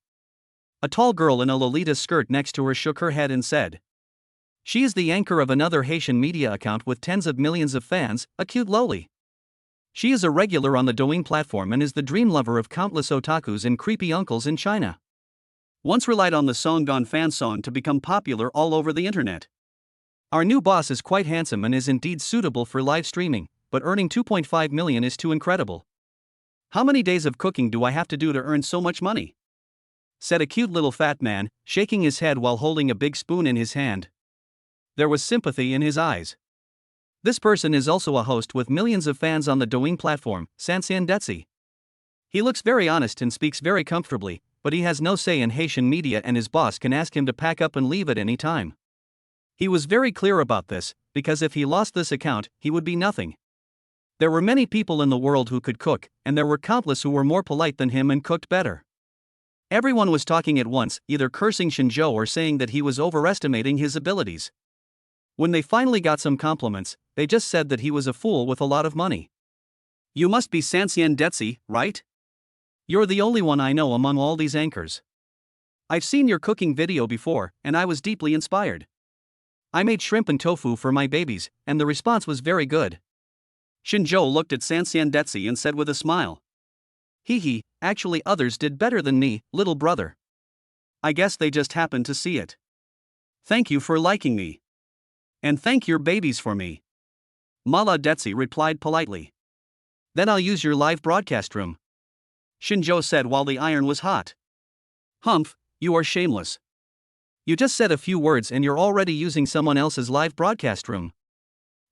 A tall girl in a Lolita skirt next to her shook her head and said. She is the anchor of another Haitian media account with tens of millions of fans, a cute loli. She is a regular on the Douyin platform and is the dream lover of countless otakus and creepy uncles in China. Once relied on the Songon fan song to become popular all over the internet. Our new boss is quite handsome and is indeed suitable for live streaming, but earning 2.5 million is too incredible. How many days of cooking do I have to do to earn so much money? Said a cute little fat man, shaking his head while holding a big spoon in his hand. There was sympathy in his eyes. This person is also a host with millions of fans on the Douyin platform, Sanxian Detsi. He looks very honest and speaks very comfortably, but he has no say in Haitian media and his boss can ask him to pack up and leave at any time. He was very clear about this, because if he lost this account, he would be nothing. There were many people in the world who could cook, and there were countless who were more polite than him and cooked better. Everyone was talking at once, either cursing Shinjo or saying that he was overestimating his abilities. When they finally got some compliments, they just said that he was a fool with a lot of money. You must be Sanxian Detsi, right? You're the only one I know among all these anchors. I've seen your cooking video before, and I was deeply inspired. I made shrimp and tofu for my babies, and the response was very good. Shinjo looked at Sanxian Detsi and said with a smile. Hee, actually others did better than me, little brother. I guess they just happened to see it. Thank you for liking me. And thank your babies for me. Mala Detsi replied politely. Then I'll use your live broadcast room. Shinjo said while the iron was hot. Humph, you are shameless. You just said a few words and you're already using someone else's live broadcast room.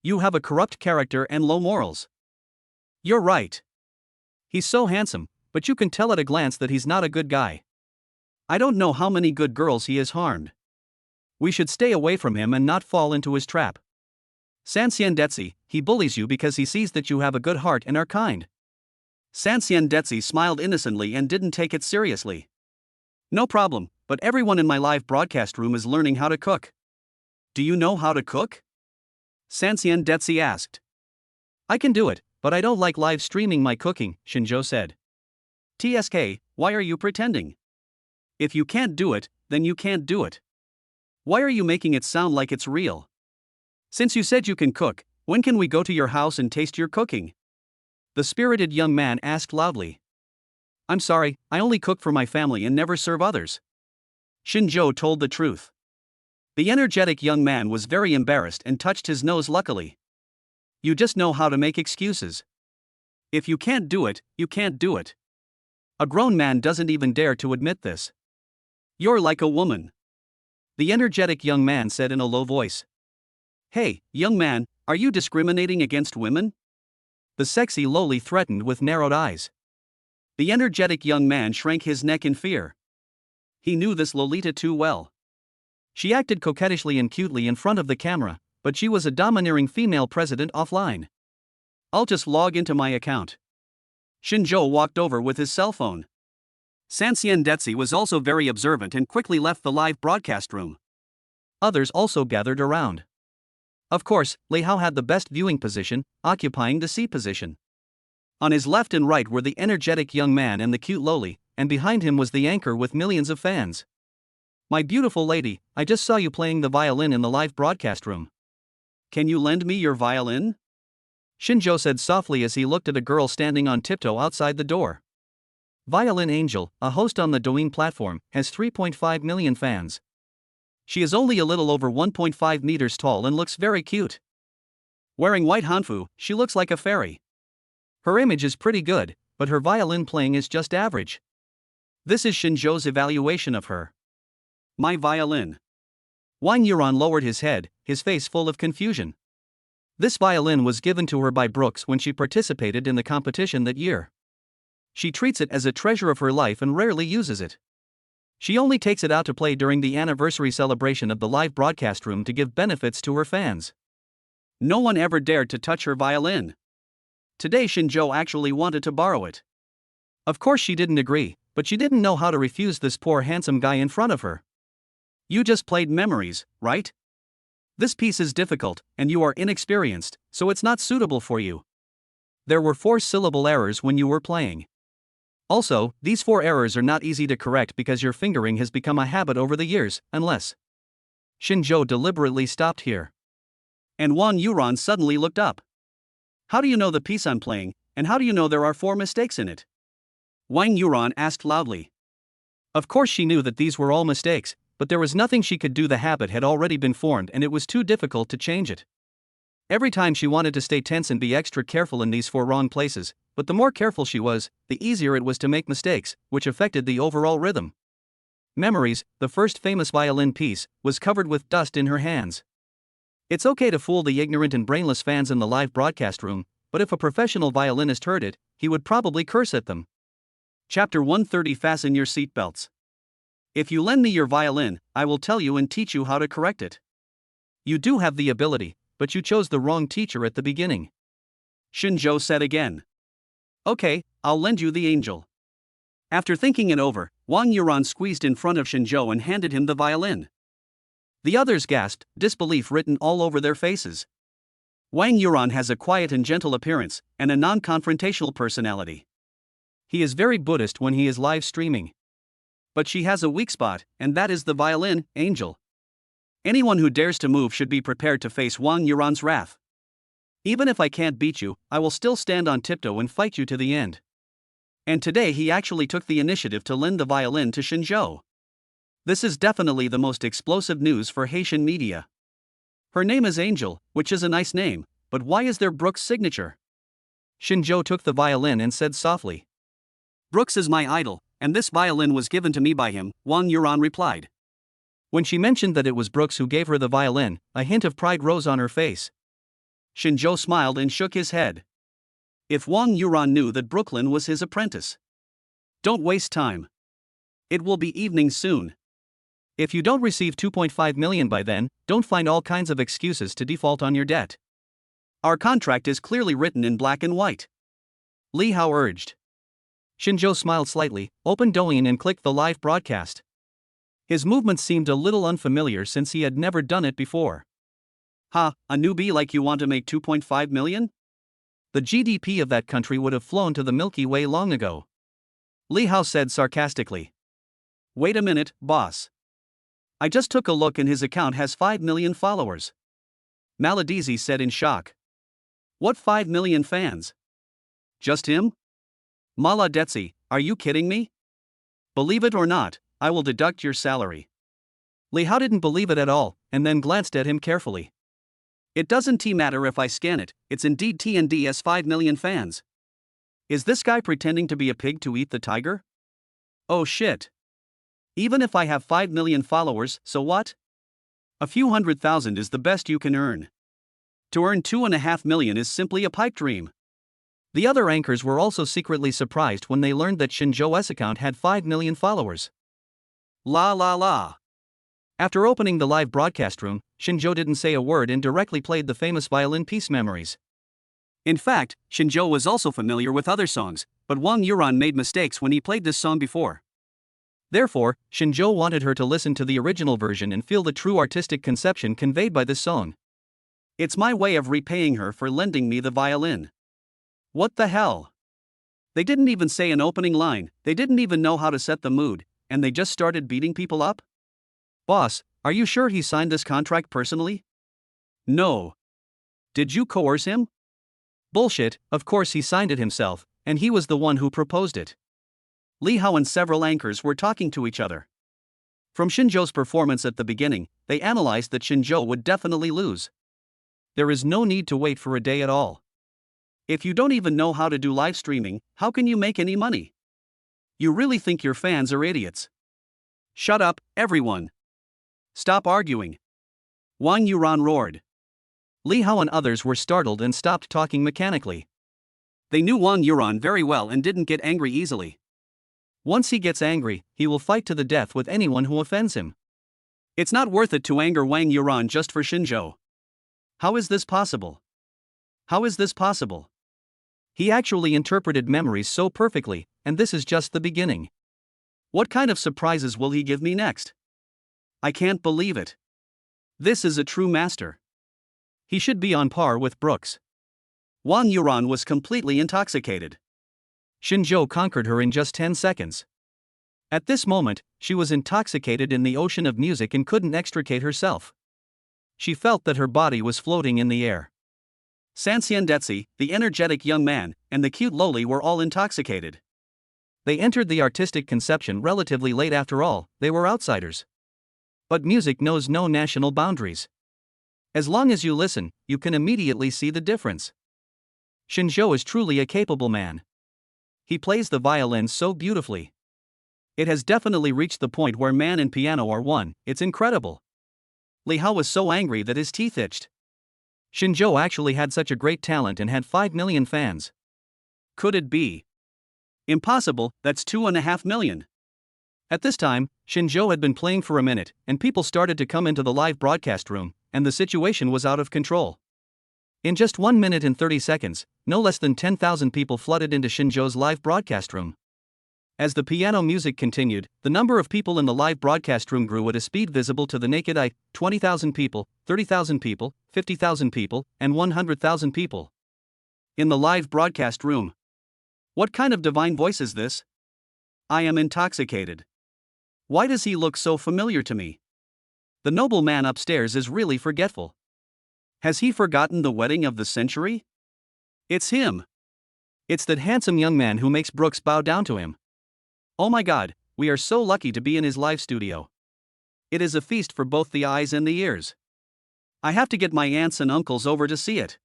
You have a corrupt character and low morals. You're right. He's so handsome, but you can tell at a glance that he's not a good guy. I don't know how many good girls he has harmed. We should stay away from him and not fall into his trap. Sanxian Detsi, he bullies you because he sees that you have a good heart and are kind. Sanxian Detsi smiled innocently and didn't take it seriously. No problem, but everyone in my live broadcast room is learning how to cook. Do you know how to cook? Sanxian Detsi asked. I can do it, but I don't like live streaming my cooking, Shinjo said. TSK, why are you pretending? If you can't do it, then you can't do it. Why are you making it sound like it's real? Since you said you can cook, when can we go to your house and taste your cooking? The spirited young man asked loudly. I'm sorry, I only cook for my family and never serve others. Shinjo told the truth. The energetic young man was very embarrassed and touched his nose luckily. You just know how to make excuses. If you can't do it, you can't do it. A grown man doesn't even dare to admit this. You're like a woman. The energetic young man said in a low voice. Hey, young man, are you discriminating against women? The sexy loli threatened with narrowed eyes. The energetic young man shrank his neck in fear. He knew this Lolita too well. She acted coquettishly and cutely in front of the camera, but she was a domineering female president offline. I'll just log into my account. Shinjo walked over with his cell phone. Sanxian Detsi was also very observant and quickly left the live broadcast room. Others also gathered around. Of course, Lei Hao had the best viewing position, occupying the C position. On his left and right were the energetic young man and the cute loli, and behind him was the anchor with millions of fans. My beautiful lady, I just saw you playing the violin in the live broadcast room. Can you lend me your violin? Shinjo said softly as he looked at a girl standing on tiptoe outside the door. Violin Angel, a host on the Douyin platform, has 3.5 million fans. She is only a little over 1.5 meters tall and looks very cute. Wearing white hanfu, she looks like a fairy. Her image is pretty good, but her violin playing is just average. This is Shinjo's evaluation of her. My violin. Wang Yuran lowered his head, his face full of confusion. This violin was given to her by Brooks when she participated in the competition that year. She treats it as a treasure of her life and rarely uses it. She only takes it out to play during the anniversary celebration of the live broadcast room to give benefits to her fans. No one ever dared to touch her violin. Today Shinjo actually wanted to borrow it. Of course she didn't agree, but she didn't know how to refuse this poor handsome guy in front of her. You just played Memories, right? This piece is difficult, and you are inexperienced, so it's not suitable for you. There were 4-syllable errors when you were playing. Also, these 4 errors are not easy to correct because your fingering has become a habit over the years, unless. Shinjo deliberately stopped here. And Wang Yuran suddenly looked up. How do you know the piece I'm playing, and how do you know there are 4 mistakes in it? Wang Yuran asked loudly. Of course she knew that these were all mistakes, but there was nothing she could do. The habit had already been formed and it was too difficult to change it. Every time she wanted to stay tense and be extra careful in these 4 wrong places, but the more careful she was, the easier it was to make mistakes, which affected the overall rhythm. Memories, the first famous violin piece, was covered with dust in her hands. It's okay to fool the ignorant and brainless fans in the live broadcast room, but if a professional violinist heard it, he would probably curse at them. Chapter 130. Fasten your seatbelts. If you lend me your violin, I will tell you and teach you how to correct it. You do have the ability, but you chose the wrong teacher at the beginning. Shinjo said again. Okay, I'll lend you the angel. After thinking it over, Wang Yuran squeezed in front of Shinjo and handed him the violin. The others gasped, disbelief written all over their faces. Wang Yuran has a quiet and gentle appearance, and a non-confrontational personality. He is very Buddhist when he is live streaming. But she has a weak spot, and that is the violin, angel. Anyone who dares to move should be prepared to face Wang Yuran's wrath. Even if I can't beat you, I will still stand on tiptoe and fight you to the end. And today he actually took the initiative to lend the violin to Shinjo. This is definitely the most explosive news for Haitian media. Her name is Angel, which is a nice name, but why is there Brooks' signature? Shinjo took the violin and said softly. Brooks is my idol, and this violin was given to me by him, Wang Yuran replied. When she mentioned that it was Brooks who gave her the violin, a hint of pride rose on her face. Shinjo smiled and shook his head. If Wang Yuran knew that Brooklyn was his apprentice. Don't waste time. It will be evening soon. If you don't receive 2.5 million by then, don't find all kinds of excuses to default on your debt. Our contract is clearly written in black and white. Li Hao urged. Shinjo smiled slightly, opened Douyin and clicked the live broadcast. His movements seemed a little unfamiliar since he had never done it before. Ha, a newbie like you want to make 2.5 million? The GDP of that country would have flown to the Milky Way long ago. Li Hao said sarcastically. Wait a minute, boss. I just took a look and his account has 5 million followers. Maladisi said in shock. What 5 million fans? Just him? Maladetsi, are you kidding me? Believe it or not, I will deduct your salary. Li Hao didn't believe it at all, and then glanced at him carefully. It doesn't matter if I scan it, it's indeed TND as 5 million fans. Is this guy pretending to be a pig to eat the tiger? Oh shit. Even if I have 5 million followers, so what? A few 100,000 is the best you can earn. To earn 2.5 million is simply a pipe dream. The other anchors were also secretly surprised when they learned that Shinjo's account had 5 million followers. La la la. After opening the live broadcast room, Shinjo didn't say a word and directly played the famous violin piece Memories. In fact, Shinjo was also familiar with other songs, but Wang Yuran made mistakes when he played this song before. Therefore, Shinjo wanted her to listen to the original version and feel the true artistic conception conveyed by this song. It's my way of repaying her for lending me the violin. What the hell? They didn't even say an opening line, they didn't even know how to set the mood, and they just started beating people up? Boss, are you sure he signed this contract personally? No. Did you coerce him? Bullshit, of course he signed it himself, and he was the one who proposed it. Li Hao and several anchors were talking to each other. From Shinjo's performance at the beginning, they analyzed that Shinjo would definitely lose. There is no need to wait for a day at all. If you don't even know how to do live streaming, how can you make any money? You really think your fans are idiots? Shut up, everyone. Stop arguing. Wang Yuran roared. Li Hao and others were startled and stopped talking mechanically. They knew Wang Yuran very well and didn't get angry easily. Once he gets angry, he will fight to the death with anyone who offends him. It's not worth it to anger Wang Yuran just for Xinzhou. How is this possible? How is this possible? He actually interpreted memories so perfectly, and this is just the beginning. What kind of surprises will he give me next? I can't believe it. This is a true master. He should be on par with Brooks. Wang Yuran was completely intoxicated. Xinzhou conquered her in just 10 seconds. At this moment, she was intoxicated in the ocean of music and couldn't extricate herself. She felt that her body was floating in the air. Sanxian Detzi, the energetic young man, and the cute Loli were all intoxicated. They entered the artistic conception relatively late after all, they were outsiders. But music knows no national boundaries. As long as you listen, you can immediately see the difference. Xinzhou is truly a capable man. He plays the violin so beautifully. It has definitely reached the point where man and piano are one, it's incredible. Li Hao was so angry that his teeth itched. Xinzhou actually had such a great talent and had 5 million fans. Could it be? Impossible, that's 2.5 million. At this time, Xinzhou had been playing for a minute, and people started to come into the live broadcast room, and the situation was out of control. In just 1 minute and 30 seconds, no less than 10,000 people flooded into Xinzhou's live broadcast room. As the piano music continued, the number of people in the live broadcast room grew at a speed visible to the naked eye: 20,000 people, 30,000 people, 50,000 people, and 100,000 people. In the live broadcast room. What kind of divine voice is this? I am intoxicated. Why does he look so familiar to me? The noble man upstairs is really forgetful. Has he forgotten the wedding of the century? It's him. It's that handsome young man who makes Brooks bow down to him. Oh my god, we are so lucky to be in his live studio. It is a feast for both the eyes and the ears. I have to get my aunts and uncles over to see it.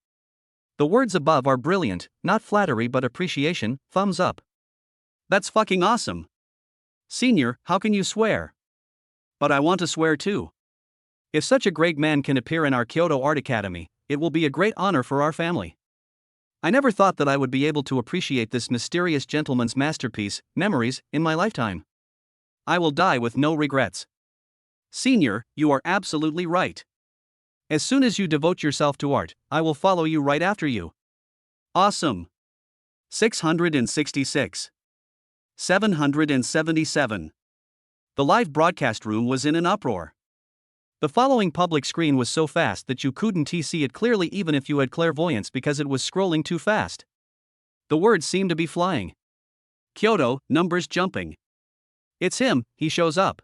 The words above are brilliant, not flattery but appreciation, thumbs up. That's fucking awesome. Senior, how can you swear? But I want to swear too. If such a great man can appear in our Kyoto Art Academy, it will be a great honor for our family. I never thought that I would be able to appreciate this mysterious gentleman's masterpiece, Memories, in my lifetime. I will die with no regrets. Senior, you are absolutely right. As soon as you devote yourself to art, I will follow you right after you. Awesome. 666. 777. The live broadcast room was in an uproar. The following public screen was so fast that you couldn't see it clearly even if you had clairvoyance because it was scrolling too fast. The words seemed to be flying. Kyoto, numbers jumping. It's him, he shows up.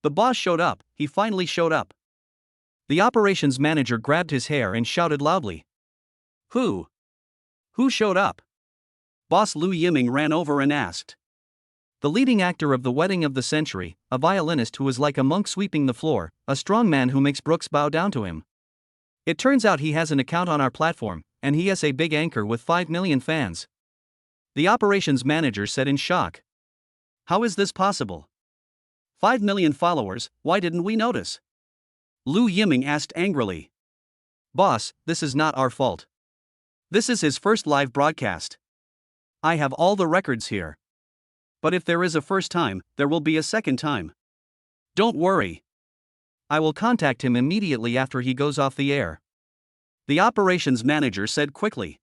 The boss showed up, he finally showed up. The operations manager grabbed his hair and shouted loudly. Who? Who showed up? Boss Lu Yiming ran over and asked. The leading actor of The Wedding of the Century, a violinist who is like a monk sweeping the floor, a strong man who makes Brooks bow down to him. It turns out he has an account on our platform, and he is a big anchor with 5 million fans. The operations manager said in shock. How is this possible? 5 million followers, why didn't we notice? Lu Yiming asked angrily. Boss, this is not our fault. This is his first live broadcast. I have all the records here. But if there is a first time, there will be a second time. Don't worry. I will contact him immediately after he goes off the air. The operations manager said quickly.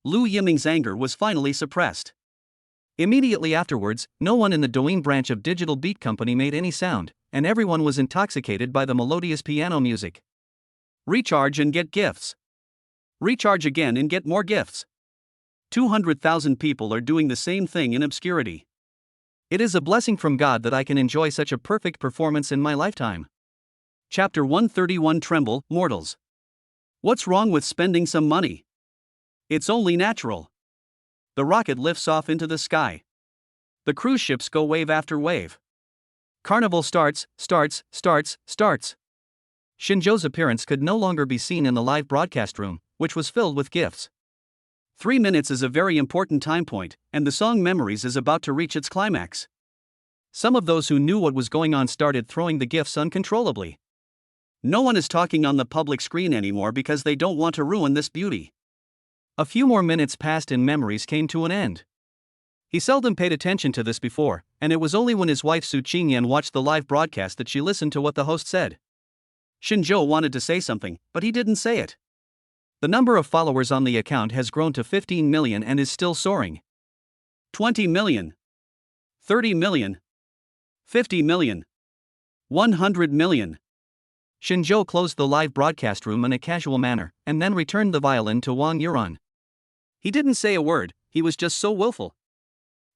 Lu Yiming's anger was finally suppressed. Immediately afterwards, no one in the Douyin branch of Digital Beat Company made any sound, and everyone was intoxicated by the melodious piano music. Recharge and get gifts. Recharge again and get more gifts. 200,000 people are doing the same thing in obscurity. It is a blessing from God that I can enjoy such a perfect performance in my lifetime. Chapter 131. Tremble, mortals. What's wrong with spending some money? It's only natural. The rocket lifts off into the sky. The cruise ships go wave after wave. Carnival starts. Xinzhou's appearance could no longer be seen in the live broadcast room, which was filled with gifts. 3 minutes is a very important time point, and the song Memories is about to reach its climax. Some of those who knew what was going on started throwing the gifts uncontrollably. No one is talking on the public screen anymore because they don't want to ruin this beauty. A few more minutes passed and memories came to an end. He seldom paid attention to this before, and it was only when his wife Su Qingyan watched the live broadcast that she listened to what the host said. Shinjo wanted to say something, but he didn't say it. The number of followers on the account has grown to 15 million and is still soaring. 20 million. 30 million. 50 million. 100 million. Shinjo closed the live broadcast room in a casual manner, and then returned the violin to Wang Yuran. He didn't say a word, he was just so willful.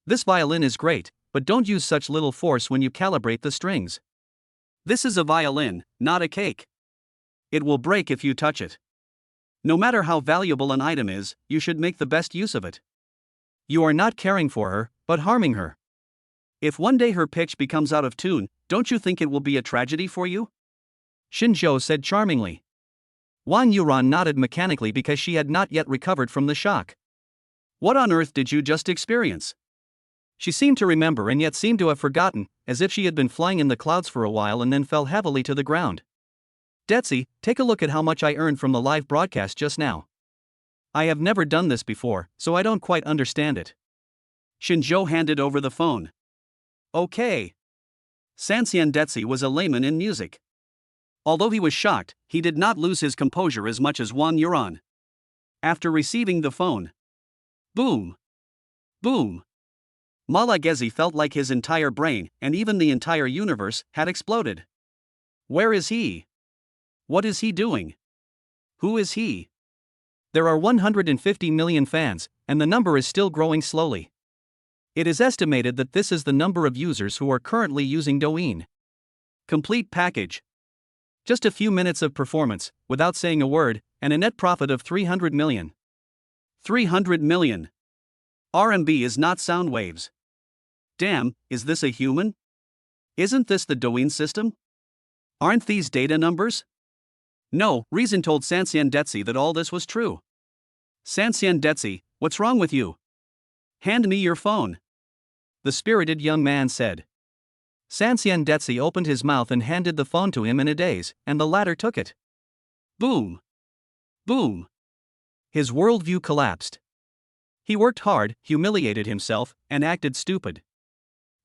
This violin is great, but don't use such little force when you calibrate the strings. This is a violin, not a cake. It will break if you touch it. No matter how valuable an item is, you should make the best use of it. You are not caring for her, but harming her. If one day her pitch becomes out of tune, don't you think it will be a tragedy for you? Shinjo said charmingly. Wang Yuran nodded mechanically because she had not yet recovered from the shock. What on earth did you just experience? She seemed to remember and yet seemed to have forgotten, as if she had been flying in the clouds for a while and then fell heavily to the ground. Detsi, take a look at how much I earned from the live broadcast just now. I have never done this before, so I don't quite understand it. Shinjo handed over the phone. Okay. Sanxian Detsi was a layman in music. Although he was shocked, he did not lose his composure as much as Wang Yuran. After receiving the phone. Boom. Boom. Malagezi felt like his entire brain, and even the entire universe, had exploded. Where is he? What is he doing? Who is he? There are 150 million fans, and the number is still growing slowly. It is estimated that this is the number of users who are currently using Douyin. Complete package. Just a few minutes of performance, without saying a word, and a net profit of 300 million. 300 million. RMB is not sound waves. Damn, is this a human? Isn't this the Douyin system? Aren't these data numbers? No, Reason told Sanxian Detsi that all this was true. Sanxian Detsi, what's wrong with you? Hand me your phone. The spirited young man said. Sanxian Detsi opened his mouth and handed the phone to him in a daze, and the latter took it. Boom. Boom. His worldview collapsed. He worked hard, humiliated himself, and acted stupid.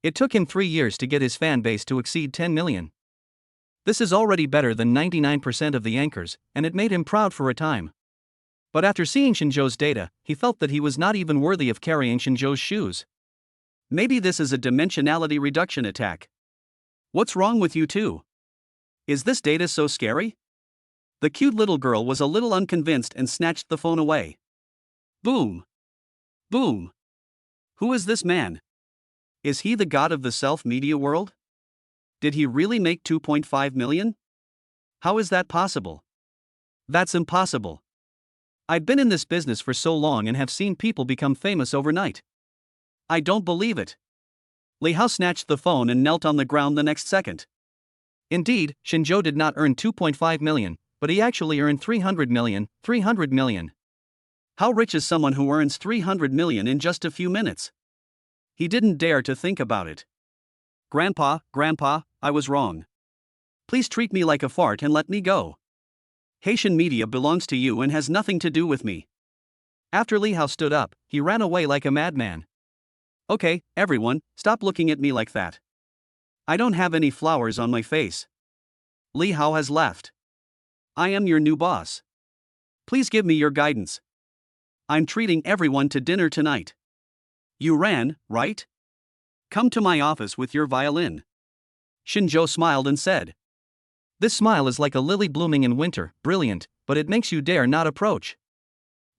It took him 3 years to get his fan base to exceed 10 million. This is already better than 99% of the anchors, and it made him proud for a time. But after seeing Shinjo's data, he felt that he was not even worthy of carrying Shinjo's shoes. Maybe this is a dimensionality reduction attack. What's wrong with you two? Is this data so scary? The cute little girl was a little unconvinced and snatched the phone away. Boom. Boom. Who is this man? Is he the god of the self-media world? Did he really make 2.5 million? How is that possible? That's impossible. I've been in this business for so long and have seen people become famous overnight. I don't believe it. Li Hao snatched the phone and knelt on the ground the next second. Indeed, Shinjo did not earn 2.5 million, but he actually earned 300 million, 300 million. How rich is someone who earns 300 million in just a few minutes? He didn't dare to think about it. Grandpa, I was wrong. Please treat me like a fart and let me go. Haitian media belongs to you and has nothing to do with me. After Li Hao stood up, he ran away like a madman. Okay, everyone, stop looking at me like that. I don't have any flowers on my face. Li Hao has left. I am your new boss. Please give me your guidance. I'm treating everyone to dinner tonight. You ran, right? Come to my office with your violin. Shinjo smiled and said. This smile is like a lily blooming in winter, brilliant, but it makes you dare not approach.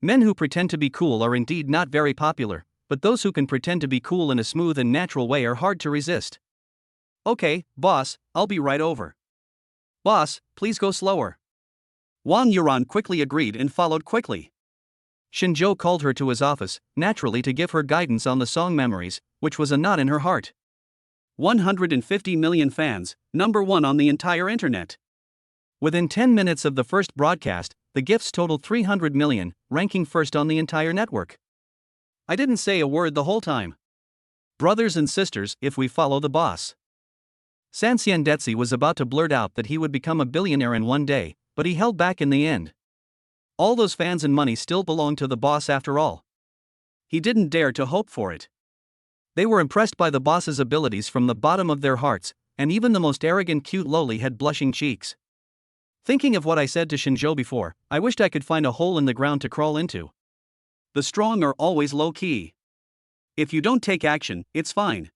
Men who pretend to be cool are indeed not very popular, but those who can pretend to be cool in a smooth and natural way are hard to resist. Okay, boss, I'll be right over. Boss, please go slower. Wang Yuran quickly agreed and followed quickly. Shinjo called her to his office, naturally to give her guidance on the song Memories, which was a knot in her heart. 150 million fans, #1 on the entire internet. Within 10 minutes of the first broadcast, the gifts totaled 300 million, ranking first on the entire network. I didn't say a word the whole time. Brothers and sisters, if we follow the boss. Sanxian Detsi was about to blurt out that he would become a billionaire in one day, but he held back in the end. All those fans and money still belonged to the boss after all. He didn't dare to hope for it. They were impressed by the boss's abilities from the bottom of their hearts, and even the most arrogant cute loli had blushing cheeks. Thinking of what I said to Shinjo before, I wished I could find a hole in the ground to crawl into. The strong are always low-key. If you don't take action, it's fine.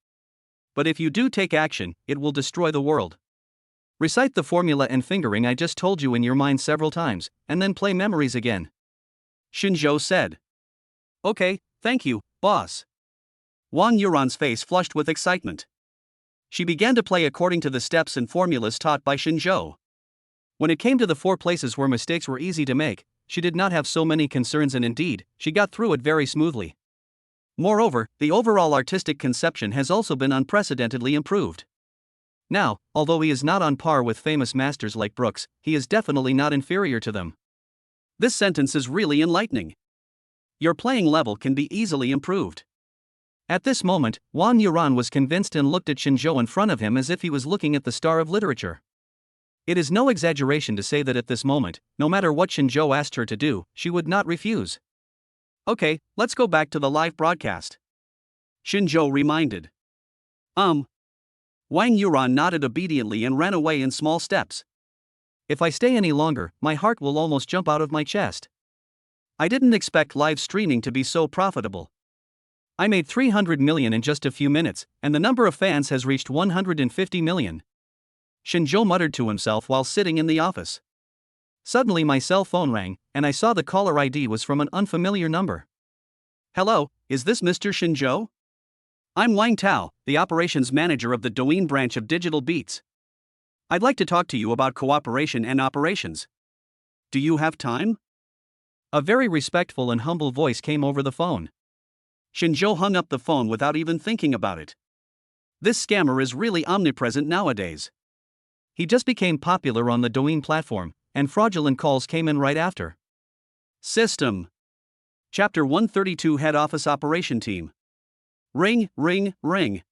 But if you do take action, it will destroy the world. Recite the formula and fingering I just told you in your mind several times, and then play memories again. Shinjo said. Okay, thank you, boss. Wang Yuran's face flushed with excitement. She began to play according to the steps and formulas taught by Shinjo. When it came to the 4 places where mistakes were easy to make, she did not have so many concerns, and indeed, she got through it very smoothly. Moreover, the overall artistic conception has also been unprecedentedly improved. Now, although he is not on par with famous masters like Brooks, he is definitely not inferior to them. This sentence is really enlightening. Your playing level can be easily improved. At this moment, Wang Yuran was convinced and looked at Shinjo in front of him as if he was looking at the star of literature. It is no exaggeration to say that at this moment, no matter what Shinjo asked her to do, she would not refuse. Okay, let's go back to the live broadcast. Shinjo reminded. Wang Yuran nodded obediently and ran away in small steps. If I stay any longer, my heart will almost jump out of my chest. I didn't expect live streaming to be so profitable. I made 300 million in just a few minutes, and the number of fans has reached 150 million. Shinjo muttered to himself while sitting in the office. Suddenly my cell phone rang, and I saw the caller ID was from an unfamiliar number. Hello, is this Mr. Shinjo? I'm Wang Tao, the operations manager of the Douyin branch of Digital Beats. I'd like to talk to you about cooperation and operations. Do you have time? A very respectful and humble voice came over the phone. Shinjo hung up the phone without even thinking about it. This scammer is really omnipresent nowadays. He just became popular on the Douyin platform, and fraudulent calls came in right after. System. Chapter 132 Head Office Operation Team. Ring, ring, ring.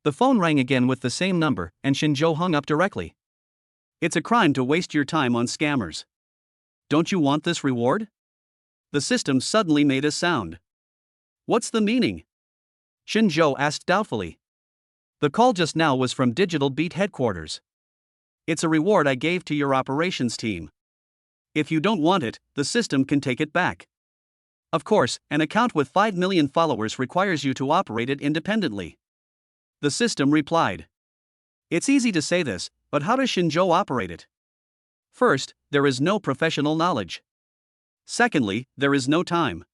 The phone rang again with the same number, and Shinjo hung up directly. It's a crime to waste your time on scammers. Don't you want this reward? The system suddenly made a sound. What's the meaning? Shinjo asked doubtfully. The call just now was from Digital Beat headquarters. It's a reward I gave to your operations team. If you don't want it, the system can take it back. Of course, an account with 5 million followers requires you to operate it independently. The system replied. It's easy to say this, but how does Shinjo operate it? First, there is no professional knowledge. Secondly, there is no time.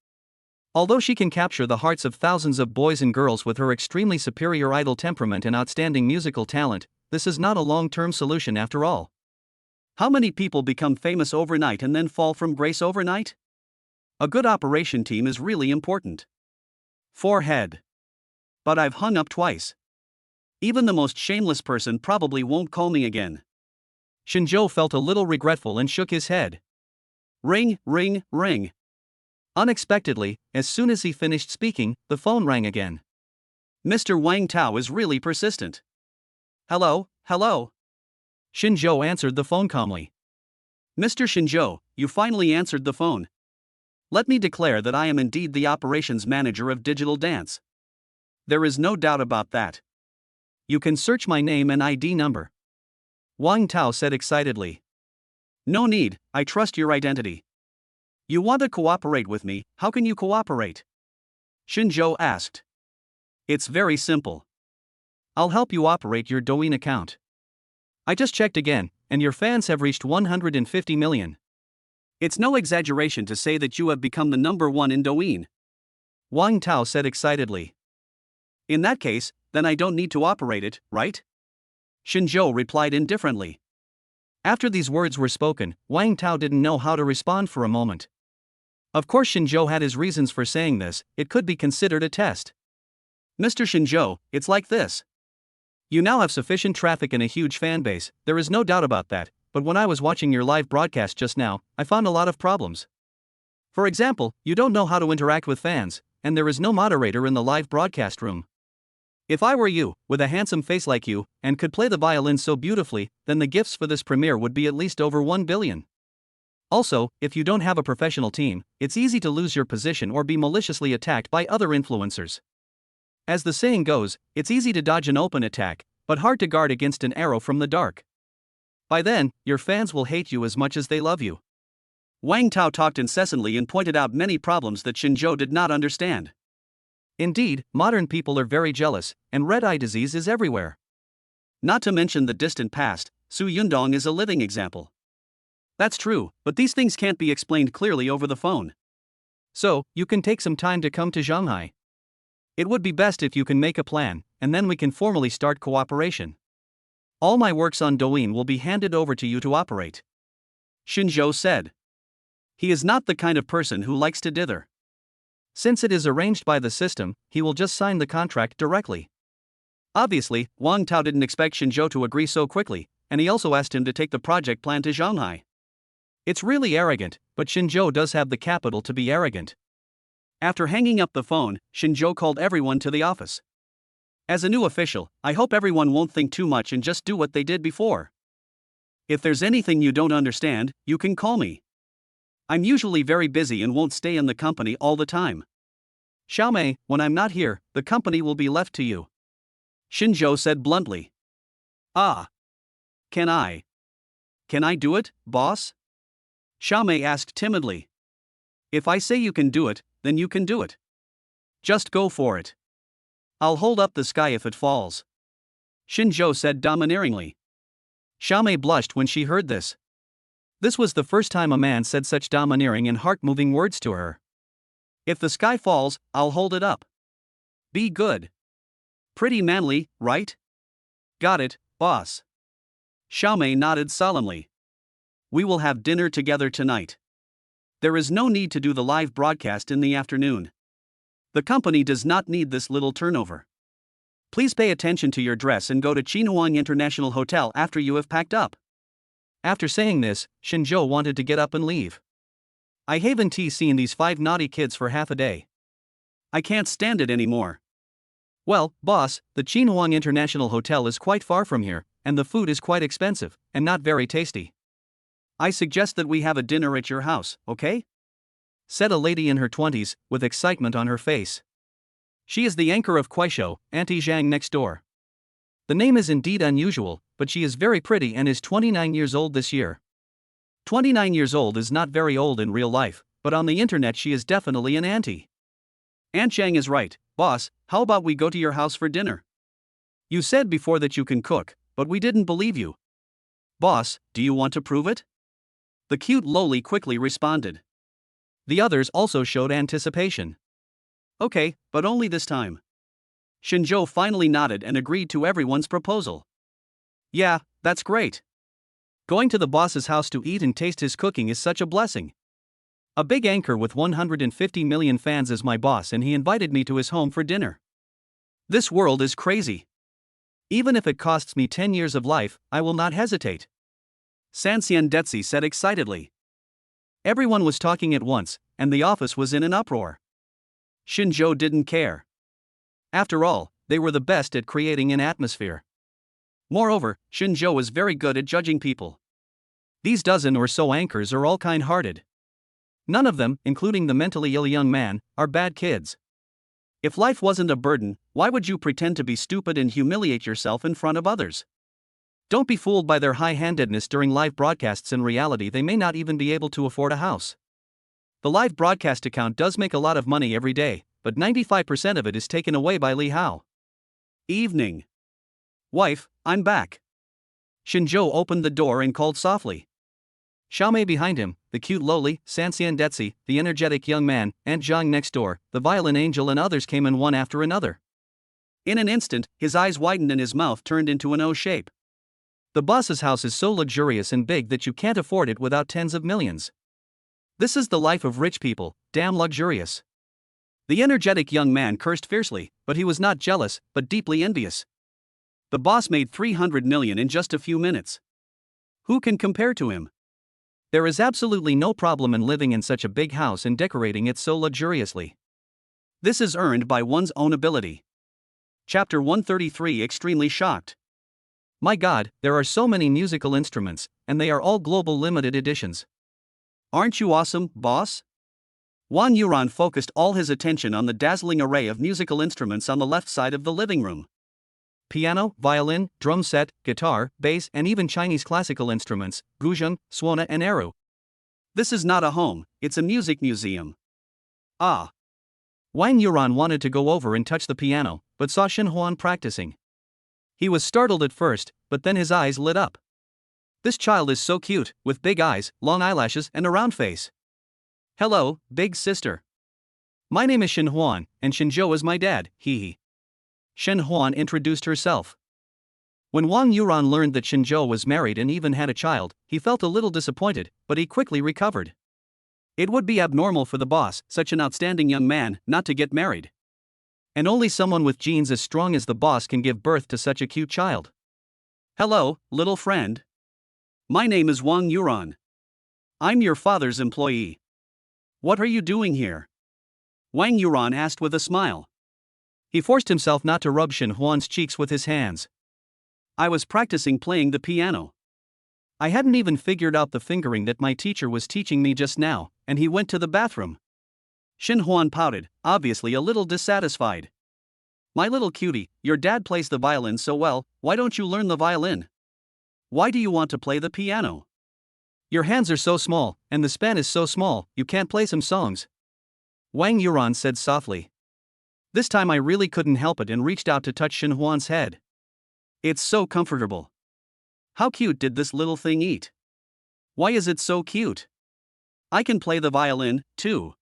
Although she can capture the hearts of thousands of boys and girls with her extremely superior idol temperament and outstanding musical talent, this is not a long-term solution after all. How many people become famous overnight and then fall from grace overnight? A good operation team is really important. Forehead. But I've hung up twice. Even the most shameless person probably won't call me again. Shinjo felt a little regretful and shook his head. Ring, ring, ring. Unexpectedly, as soon as he finished speaking, the phone rang again. Mr. Wang Tao is really persistent. Hello, hello. Shinjo answered the phone calmly. Mr. Shinjo, you finally answered the phone. Let me declare that I am indeed the operations manager of Digital Dance. There is no doubt about that. You can search my name and ID number. Wang Tao said excitedly. No need, I trust your identity. You want to cooperate with me, how can you cooperate? Shinjo asked. It's very simple. I'll help you operate your Douyin account. I just checked again, and your fans have reached 150 million. It's no exaggeration to say that you have become the number one in Douyin. Wang Tao said excitedly. In that case, then I don't need to operate it, right? Shinjo replied indifferently. After these words were spoken, Wang Tao didn't know how to respond for a moment. Of course Shinjo had his reasons for saying this, it could be considered a test. Mr. Shinjo, it's like this. You now have sufficient traffic and a huge fan base, there is no doubt about that, but when I was watching your live broadcast just now, I found a lot of problems. For example, you don't know how to interact with fans, and there is no moderator in the live broadcast room. If I were you, with a handsome face like you, and could play the violin so beautifully, then the gifts for this premiere would be at least over 1 billion. Also, if you don't have a professional team, it's easy to lose your position or be maliciously attacked by other influencers. As the saying goes, it's easy to dodge an open attack, but hard to guard against an arrow from the dark. By then, your fans will hate you as much as they love you. Wang Tao talked incessantly and pointed out many problems that Xinzhou did not understand. Indeed, modern people are very jealous, and red-eye disease is everywhere. Not to mention the distant past, Su Yundong is a living example. That's true, but these things can't be explained clearly over the phone. So, you can take some time to come to Shanghai. It would be best if you can make a plan, and then we can formally start cooperation. All my works on Douyin will be handed over to you to operate. Xinzhou said. He is not the kind of person who likes to dither. Since it is arranged by the system, he will just sign the contract directly. Obviously, Wang Tao didn't expect Xinzhou to agree so quickly, and he also asked him to take the project plan to Shanghai. It's really arrogant, but Xinzhou does have the capital to be arrogant. After hanging up the phone, Xinzhou called everyone to the office. As a new official, I hope everyone won't think too much and just do what they did before. If there's anything you don't understand, you can call me. I'm usually very busy and won't stay in the company all the time. Xiaomei, when I'm not here, the company will be left to you. Xinzhou said bluntly. Ah. Can I do it, boss? Xiaomei asked timidly. If I say you can do it, then you can do it. Just go for it. I'll hold up the sky if it falls. Xinzhou said domineeringly. Xiaomei blushed when she heard this. This was the first time a man said such domineering and heart-moving words to her. If the sky falls, I'll hold it up. Be good. Pretty manly, right? Got it, boss. Xiaomei nodded solemnly. We will have dinner together tonight. There is no need to do the live broadcast in the afternoon. The company does not need this little turnover. Please pay attention to your dress and go to Qinhuang International Hotel after you have packed up. After saying this, Xinzhou wanted to get up and leave. I haven't seen these 5 naughty kids for half a day. I can't stand it anymore. Well, boss, the Qinhuang International Hotel is quite far from here, and the food is quite expensive, and not very tasty. I suggest that we have a dinner at your house, okay? Said a lady in her 20s, with excitement on her face. She is the anchor of Kuaishou, Auntie Zhang next door. The name is indeed unusual, but she is very pretty and is 29 years old this year. 29 years old is not very old in real life, but on the internet she is definitely an auntie. Aunt Zhang is right, boss, how about we go to your house for dinner? You said before that you can cook, but we didn't believe you. Boss, do you want to prove it? The cute loli quickly responded. The others also showed anticipation. Okay, but only this time. Xinzhou finally nodded and agreed to everyone's proposal. Yeah, that's great. Going to the boss's house to eat and taste his cooking is such a blessing. A big anchor with 150 million fans is my boss and he invited me to his home for dinner. This world is crazy. Even if it costs me 10 years of life, I will not hesitate. Sanxian Detsi said excitedly. Everyone was talking at once, and the office was in an uproar. Xinzhou didn't care. After all, they were the best at creating an atmosphere. Moreover, Xinzhou was very good at judging people. These dozen or so anchors are all kind-hearted. None of them, including the mentally ill young man, are bad kids. If life wasn't a burden, why would you pretend to be stupid and humiliate yourself in front of others? Don't be fooled by their high-handedness during live broadcasts. In reality, they may not even be able to afford a house. The live broadcast account does make a lot of money every day, but 95% of it is taken away by Li Hao. Evening. Wife, I'm back. Xinzhou opened the door and called softly. Xiaomei behind him, the cute loli, Sanxian Detsi, the energetic young man, Aunt Zhang next door, the violin angel and others came in one after another. In an instant, his eyes widened and his mouth turned into an O shape. The boss's house is so luxurious and big that you can't afford it without tens of millions. This is the life of rich people, damn luxurious. The energetic young man cursed fiercely, but he was not jealous, but deeply envious. The boss made 300 million in just a few minutes. Who can compare to him? There is absolutely no problem in living in such a big house and decorating it so luxuriously. This is earned by one's own ability. Chapter 133 Extremely Shocked. My God, there are so many musical instruments, and they are all global limited editions. Aren't you awesome, boss? Wang Yuran focused all his attention on the dazzling array of musical instruments on the left side of the living room. Piano, violin, drum set, guitar, bass, and even Chinese classical instruments, guzheng, suona, and eru. This is not a home, it's a music museum. Ah. Wang Yuran wanted to go over and touch the piano, but saw Shen Huan practicing. He was startled at first, but then his eyes lit up. This child is so cute, with big eyes, long eyelashes, and a round face. Hello, big sister. My name is Shen Huan, and Shenzhou is my dad, hee. Shen Huan introduced herself. When Wang Yuran learned that Shenzhou was married and even had a child, he felt a little disappointed, but he quickly recovered. It would be abnormal for the boss, such an outstanding young man, not to get married. And only someone with genes as strong as the boss can give birth to such a cute child. Hello, little friend. My name is Wang Yuran. I'm your father's employee. What are you doing here? Wang Yuran asked with a smile. He forced himself not to rub Shen Huan's cheeks with his hands. I was practicing playing the piano. I hadn't even figured out the fingering that my teacher was teaching me just now, and he went to the bathroom. Shen Huan pouted, obviously a little dissatisfied. My little cutie, your dad plays the violin so well, why don't you learn the violin? Why do you want to play the piano? Your hands are so small, and the span is so small, you can't play some songs. Wang Yuran said softly. This time I really couldn't help it and reached out to touch Shen Huan's head. It's so comfortable. How cute did this little thing eat? Why is it so cute? I can play the violin, too.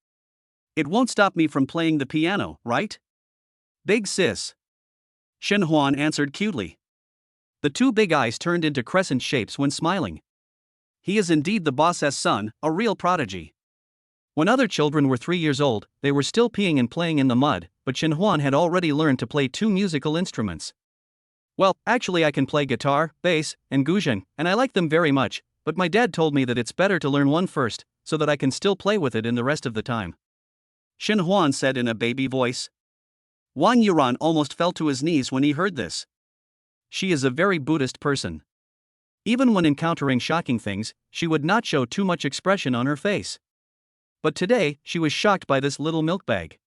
It won't stop me from playing the piano, right? Big sis. Shen Huan answered cutely. The two big eyes turned into crescent shapes when smiling. He is indeed the boss's son, a real prodigy. When other children were 3 years old, they were still peeing and playing in the mud, but Shen Huan had already learned to play 2 musical instruments. Well, actually I can play guitar, bass, and guzheng, and I like them very much, but my dad told me that it's better to learn one first, so that I can still play with it in the rest of the time. Shen Huan said in a baby voice. Wang Yuran almost fell to his knees when he heard this. She is a very Buddhist person. Even when encountering shocking things, she would not show too much expression on her face. But today, she was shocked by this little milk bag.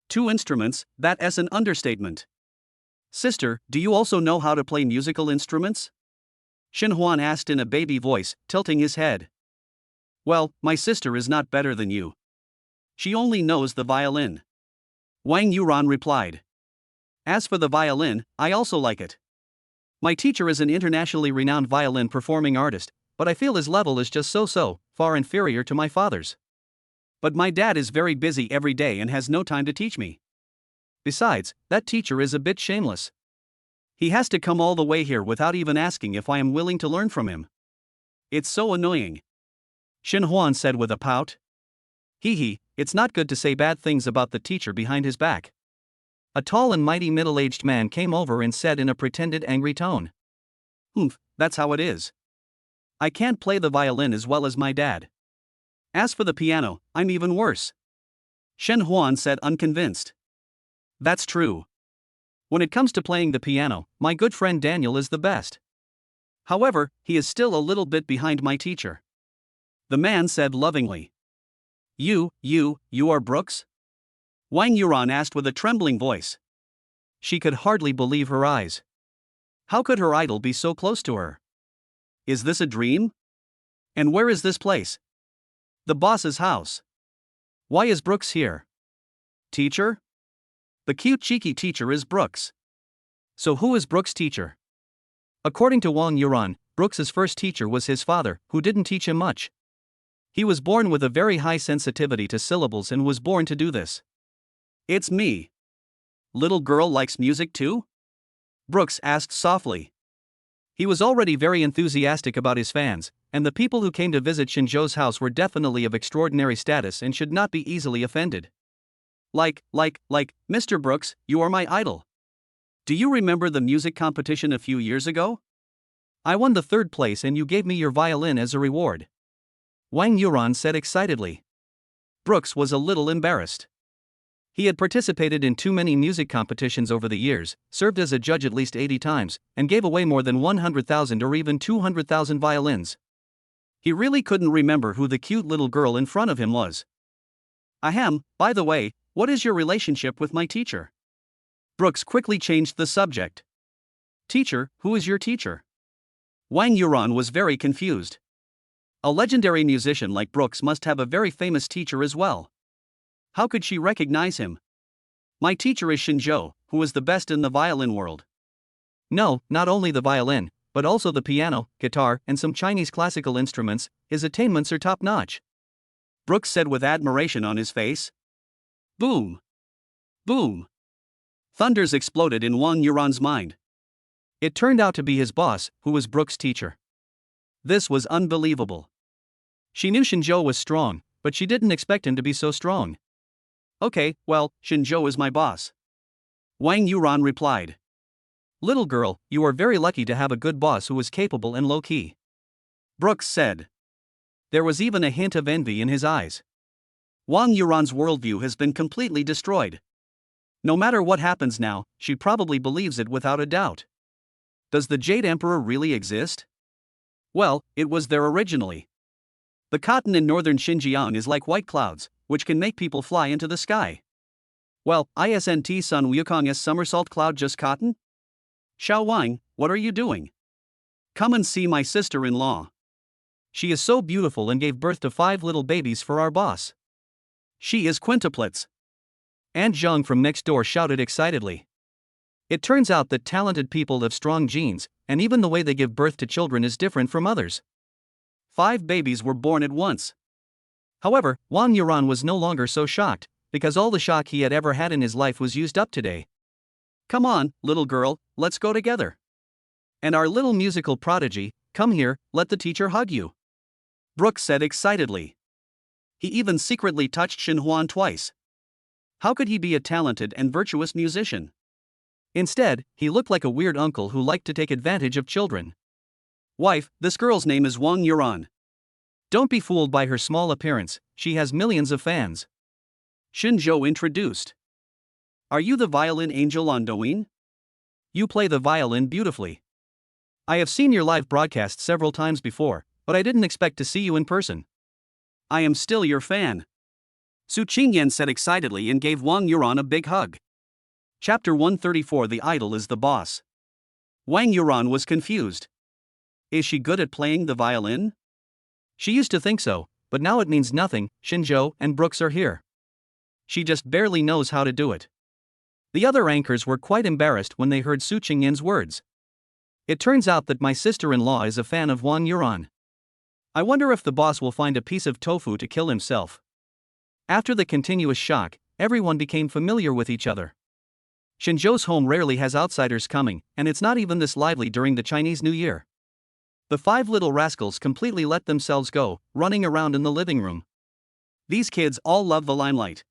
2 instruments, that is an understatement. Sister, do you also know how to play musical instruments? Shen Huan asked in a baby voice, tilting his head. Well, my sister is not better than you. She only knows the violin. Wang Yuran replied. As for the violin, I also like it. My teacher is an internationally renowned violin performing artist, but I feel his level is just so, far inferior to my father's. But my dad is very busy every day and has no time to teach me. Besides, that teacher is a bit shameless. He has to come all the way here without even asking if I am willing to learn from him. It's so annoying. Shen Huan said with a pout. Hee, it's not good to say bad things about the teacher behind his back. A tall and mighty middle-aged man came over and said in a pretended angry tone. That's how it is. I can't play the violin as well as my dad. As for the piano, I'm even worse. Shen Huan said unconvinced. That's true. When it comes to playing the piano, my good friend Daniel is the best. However, he is still a little bit behind my teacher. The man said lovingly. You are Brooks? Wang Yuran asked with a trembling voice. She could hardly believe her eyes. How could her idol be so close to her? Is this a dream? And where is this place? The boss's house. Why is Brooks here? Teacher? The cute cheeky teacher is Brooks. So who is Brooks' teacher? According to Wang Yuran, Brooks's first teacher was his father, who didn't teach him much. He was born with a very high sensitivity to syllables and was born to do this. It's me. Little girl likes music too? Brooks asked softly. He was already very enthusiastic about his fans, and the people who came to visit Shenzhou's house were definitely of extraordinary status and should not be easily offended. Like, Mr. Brooks, you are my idol. Do you remember the music competition a few years ago? I won the 3rd place and you gave me your violin as a reward. Wang Yuran said excitedly. Brooks was a little embarrassed. He had participated in too many music competitions over the years, served as a judge at least 80 times, and gave away more than 100,000 or even 200,000 violins. He really couldn't remember who the cute little girl in front of him was. Ahem, by the way, what is your relationship with my teacher? Brooks quickly changed the subject. Teacher, who is your teacher? Wang Yuran was very confused. A legendary musician like Brooks must have a very famous teacher as well. How could she recognize him? My teacher is Shinzhou, who is the best in the violin world. No, not only the violin, but also the piano, guitar, and some Chinese classical instruments. His attainments are top-notch. Brooks said with admiration on his face. Boom! Boom! Thunders exploded in Wang Yuran's mind. It turned out to be his boss, who was Brooks' teacher. This was unbelievable. She knew Shinzhou was strong, but she didn't expect him to be so strong. Okay, well, Shinzhou is my boss. Wang Yuran replied. Little girl, you are very lucky to have a good boss who is capable and low-key. Brooks said. There was even a hint of envy in his eyes. Wang Yuran's worldview has been completely destroyed. No matter what happens now, she probably believes it without a doubt. Does the Jade Emperor really exist? Well, it was there originally. The cotton in northern Xinjiang is like white clouds, which can make people fly into the sky. Well, isn't Sun Wukong's somersault cloud just cotton? Xiao Wang, what are you doing? Come and see my sister-in-law. She is so beautiful and gave birth to 5 little babies for our boss. She is quintuplets. Aunt Zhang from next door shouted excitedly. It turns out that talented people have strong genes, and even the way they give birth to children is different from others. 5 babies were born at once. However, Wang Yuran was no longer so shocked, because all the shock he had ever had in his life was used up today. Come on, little girl, let's go together. And our little musical prodigy, come here, let the teacher hug you. Brooks said excitedly. He even secretly touched Shin Huan twice. How could he be a talented and virtuous musician? Instead, he looked like a weird uncle who liked to take advantage of children. Wife, this girl's name is Wang Yuran. Don't be fooled by her small appearance, she has millions of fans. Shinzhou introduced. Are you the violin angel on Douyin? You play the violin beautifully. I have seen your live broadcast several times before, but I didn't expect to see you in person. I am still your fan. Su Qingyan said excitedly and gave Wang Yuran a big hug. Chapter 134. The idol is the boss. Wang Yuran was confused. Is she good at playing the violin? She used to think so, but now it means nothing. Shinzhou and Brooks are here. She just barely knows how to do it. The other anchors were quite embarrassed when they heard Su Qingyan's words. It turns out that my sister-in-law is a fan of Wang Yuran. I wonder if the boss will find a piece of tofu to kill himself. After the continuous shock, everyone became familiar with each other. Shinzhou's home rarely has outsiders coming, and it's not even this lively during the Chinese New Year. The 5 little rascals completely let themselves go, running around in the living room. These kids all love the limelight.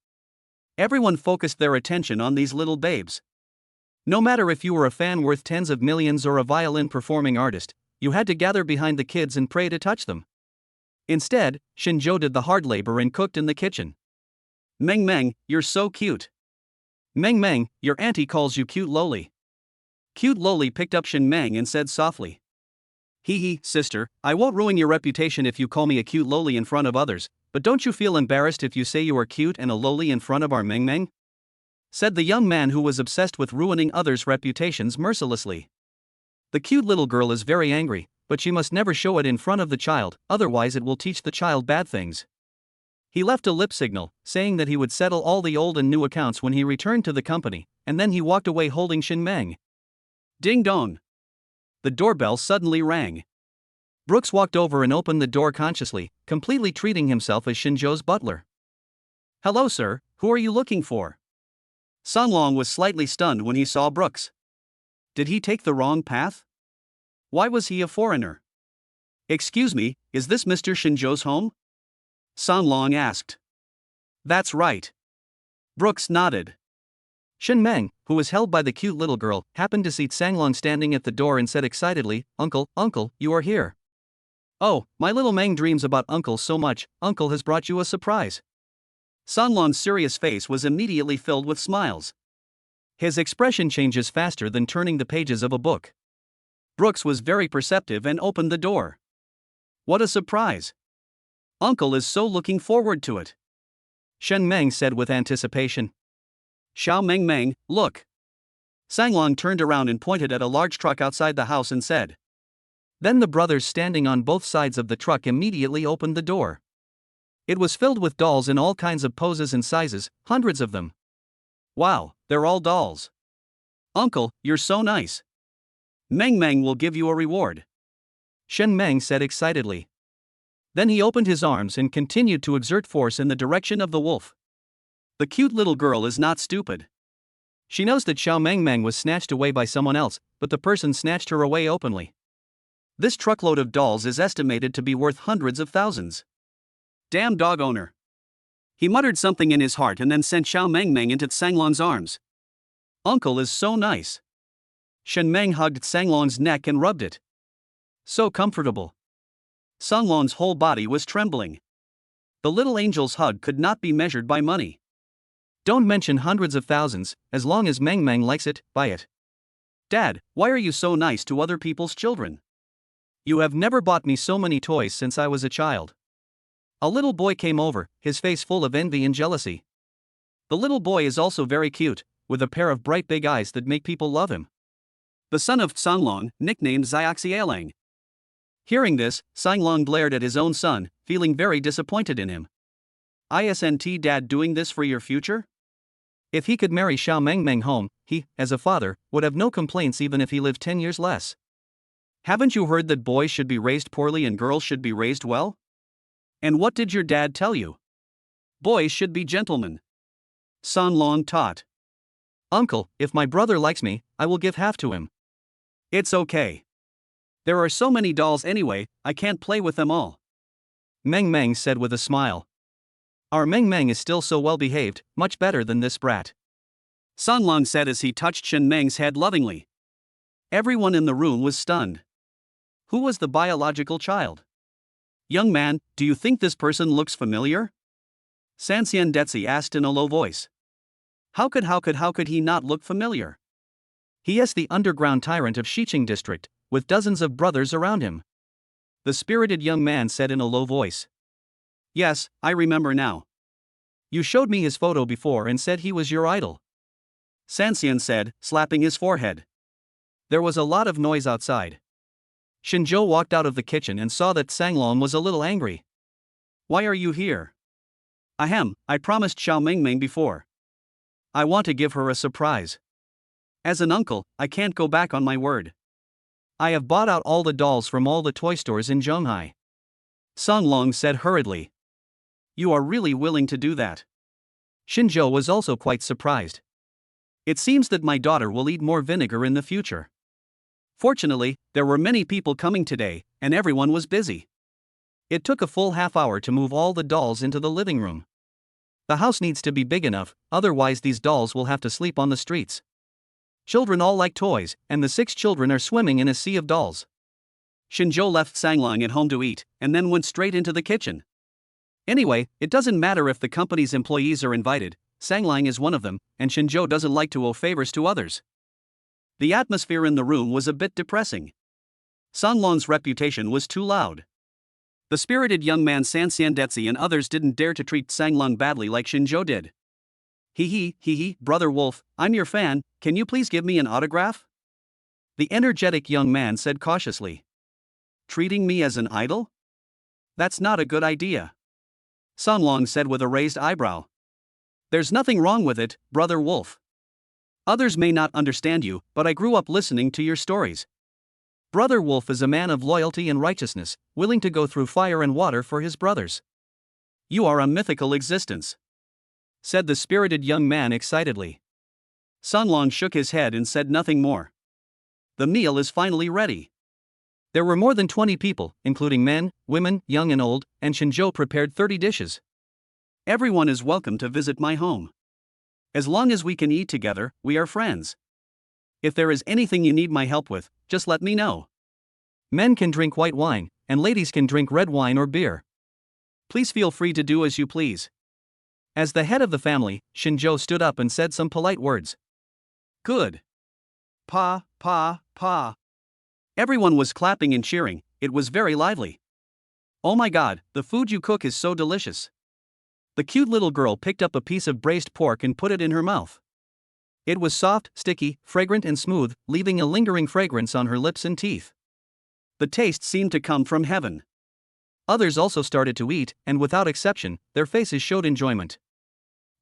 Everyone focused their attention on these little babes. No matter if you were a fan worth tens of millions or a violin performing artist, you had to gather behind the kids and pray to touch them. Instead, Shinzhou did the hard labor and cooked in the kitchen. Meng Meng, you're so cute. Meng Meng, your auntie calls you cute loli. Cute loli picked up Shin Meng and said softly. Hee hee, sister, I won't ruin your reputation if you call me a cute loli in front of others, but don't you feel embarrassed if you say you are cute and a loli in front of our Meng Meng? Said the young man who was obsessed with ruining others' reputations mercilessly. The cute little girl is very angry, but she must never show it in front of the child, otherwise it will teach the child bad things. He left a lip signal, saying that he would settle all the old and new accounts when he returned to the company, and then he walked away holding Shin Meng. Ding dong! The doorbell suddenly rang. Brooks walked over and opened the door consciously, completely treating himself as Shinzhou's butler. Hello sir, who are you looking for? Sun Long was slightly stunned when he saw Brooks. Did he take the wrong path? Why was he a foreigner? Excuse me, is this Mr. Shinzhou's home? Sun Long asked. That's right. Brooks nodded. Shin Meng, who was held by the cute little girl, happened to see Sanglong standing at the door and said excitedly, Uncle, you are here. Oh, my little Meng dreams about Uncle so much, Uncle has brought you a surprise. Sanlong's serious face was immediately filled with smiles. His expression changes faster than turning the pages of a book. Brooks was very perceptive and opened the door. What a surprise! Uncle is so looking forward to it. Shen Meng said with anticipation. Xiao Meng Meng, look. Sanglong turned around and pointed at a large truck outside the house and said. Then the brothers standing on both sides of the truck immediately opened the door. It was filled with dolls in all kinds of poses and sizes, hundreds of them. Wow, they're all dolls. Uncle, you're so nice. Meng Meng will give you a reward. Shen Meng said excitedly. Then he opened his arms and continued to exert force in the direction of the wolf. The cute little girl is not stupid. She knows that Xiao Meng Meng was snatched away by someone else, but the person snatched her away openly. This truckload of dolls is estimated to be worth hundreds of thousands. Damn dog owner. He muttered something in his heart and then sent Xiao Meng Meng into Sanglong's arms. Uncle is so nice. Shen Meng hugged Sanglong's neck and rubbed it. So comfortable. Sanglong's whole body was trembling. The little angel's hug could not be measured by money. Don't mention hundreds of thousands, as long as Meng Meng likes it, buy it. Dad, why are you so nice to other people's children? You have never bought me so many toys since I was a child. A little boy came over, his face full of envy and jealousy. The little boy is also very cute, with a pair of bright big eyes that make people love him. The son of Sanglong, nicknamed Xiaoxialang. Hearing this, Sanglong glared at his own son, feeling very disappointed in him. Isn't Dad doing this for your future? If he could marry Xiao Meng Meng home, he, as a father, would have no complaints even if he lived 10 years less. Haven't you heard that boys should be raised poorly and girls should be raised well? And what did your dad tell you? Boys should be gentlemen. Sanlong taught. Uncle, if my brother likes me, I will give half to him. It's okay. There are so many dolls anyway, I can't play with them all. Meng Meng said with a smile. Our Meng Meng is still so well behaved, much better than this brat. Sanlong said as he touched Shen Meng's head lovingly. Everyone in the room was stunned. Who was the biological child? Young man, do you think this person looks familiar? Sanxian Detzi asked in a low voice. How could he not look familiar? He is the underground tyrant of Xiqing district, with dozens of brothers around him. The spirited young man said in a low voice. Yes, I remember now. You showed me his photo before and said he was your idol. Sanxian said, slapping his forehead. There was a lot of noise outside. Shinzhou walked out of the kitchen and saw that Sanglong was a little angry. Why are you here? Ahem, I promised Xiao Meng Meng before. I want to give her a surprise. As an uncle, I can't go back on my word. I have bought out all the dolls from all the toy stores in Zhonghai. Sanglong said hurriedly. You are really willing to do that? Shinzhou was also quite surprised. It seems that my daughter will eat more vinegar in the future. Fortunately, there were many people coming today, and everyone was busy. It took a full half hour to move all the dolls into the living room. The house needs to be big enough, otherwise these dolls will have to sleep on the streets. Children all like toys, and the 6 children are swimming in a sea of dolls. Shinzhou left Sanglong at home to eat, and then went straight into the kitchen. Anyway, it doesn't matter if the company's employees are invited, Sanglong is one of them, and Shinzhou doesn't like to owe favors to others. The atmosphere in the room was a bit depressing. Sanglong's reputation was too loud. The spirited young man Sanxian Detzi and others didn't dare to treat Sanglong badly like Shinzhou did. Hee, brother Wolf, I'm your fan, can you please give me an autograph? The energetic young man said cautiously. Treating me as an idol? That's not a good idea. Sanglong said with a raised eyebrow. There's nothing wrong with it, brother Wolf. Others may not understand you, but I grew up listening to your stories. Brother Wolf is a man of loyalty and righteousness, willing to go through fire and water for his brothers. You are a mythical existence, said the spirited young man excitedly. Sanglong shook his head and said nothing more. The meal is finally ready. There were more than 20 people, including men, women, young and old, and Shinzhou prepared 30 dishes. Everyone is welcome to visit my home. As long as we can eat together, we are friends. If there is anything you need my help with, just let me know. Men can drink white wine, and ladies can drink red wine or beer. Please feel free to do as you please. As the head of the family, Shinjo stood up and said some polite words. Good. Pa, pa, pa. Everyone was clapping and cheering, it was very lively. Oh my god, the food you cook is so delicious. The cute little girl picked up a piece of braised pork and put it in her mouth. It was soft, sticky, fragrant and smooth, leaving a lingering fragrance on her lips and teeth. The taste seemed to come from heaven. Others also started to eat, and without exception, their faces showed enjoyment.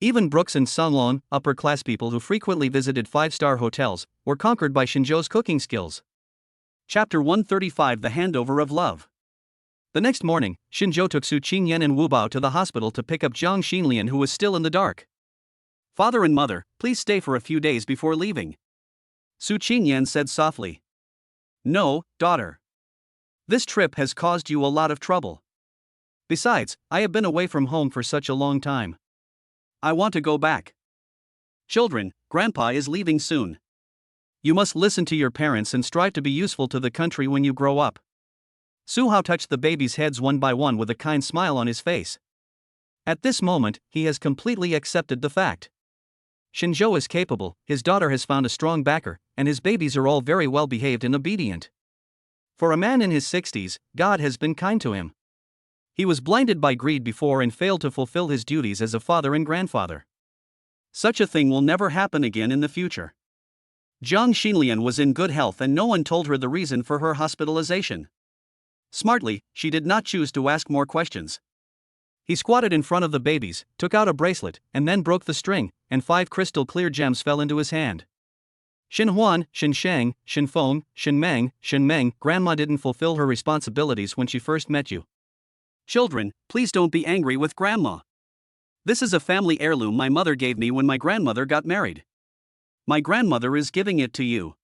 Even Brooks and Sunlon, upper-class people who frequently visited five-star hotels, were conquered by Shinjo's cooking skills. Chapter 135: The Handover of Love. The next morning, Shinjo took Su Qingyan and Wu Bao to the hospital to pick up Jiang Xinlian, who was still in the dark. Father and mother, please stay for a few days before leaving. Su Qingyan said softly. No, daughter. This trip has caused you a lot of trouble. Besides, I have been away from home for such a long time. I want to go back. Children, Grandpa is leaving soon. You must listen to your parents and strive to be useful to the country when you grow up. Su Hao touched the babies' heads one by one with a kind smile on his face. At this moment, he has completely accepted the fact. Shinjo is capable, his daughter has found a strong backer, and his babies are all very well behaved and obedient. For a man in his 60s, God has been kind to him. He was blinded by greed before and failed to fulfill his duties as a father and grandfather. Such a thing will never happen again in the future. Jiang Xinlian was in good health and no one told her the reason for her hospitalization. Smartly, she did not choose to ask more questions. He squatted in front of the babies, took out a bracelet, and then broke the string, and 5 crystal-clear gems fell into his hand. Shin Huan, Shin Shang, Shin Feng, Shin Meng, Grandma didn't fulfill her responsibilities when she first met you. Children, please don't be angry with Grandma. This is a family heirloom my mother gave me when my grandmother got married. My grandmother is giving it to you.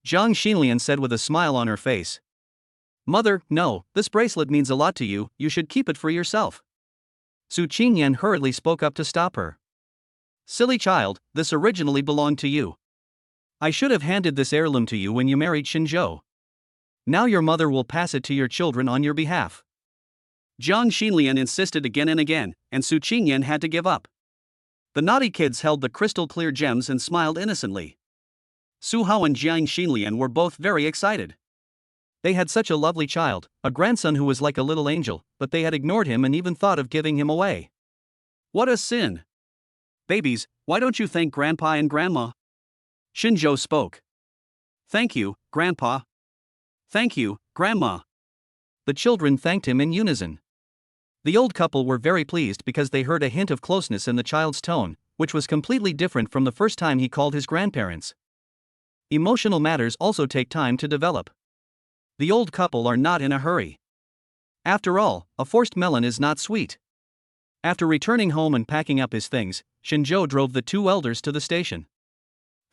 Jiang Xinlian said with a smile on her face. Mother, no, this bracelet means a lot to you, you should keep it for yourself. Su Qingyan hurriedly spoke up to stop her. Silly child, this originally belonged to you. I should have handed this heirloom to you when you married Shinjo. Now your mother will pass it to your children on your behalf. Jiang Xinlian insisted again and again, and Su Qingyan had to give up. The naughty kids held the crystal-clear gems and smiled innocently. Su Hao and Jiang Xinlian were both very excited. They had such a lovely child, a grandson who was like a little angel, but they had ignored him and even thought of giving him away. What a sin! Babies, why don't you thank Grandpa and Grandma? Shinjo spoke. Thank you, Grandpa. Thank you, Grandma. The children thanked him in unison. The old couple were very pleased because they heard a hint of closeness in the child's tone, which was completely different from the first time he called his grandparents. Emotional matters also take time to develop. The old couple are not in a hurry. After all, a forced melon is not sweet. After returning home and packing up his things, Shinjo drove the 2 elders to the station.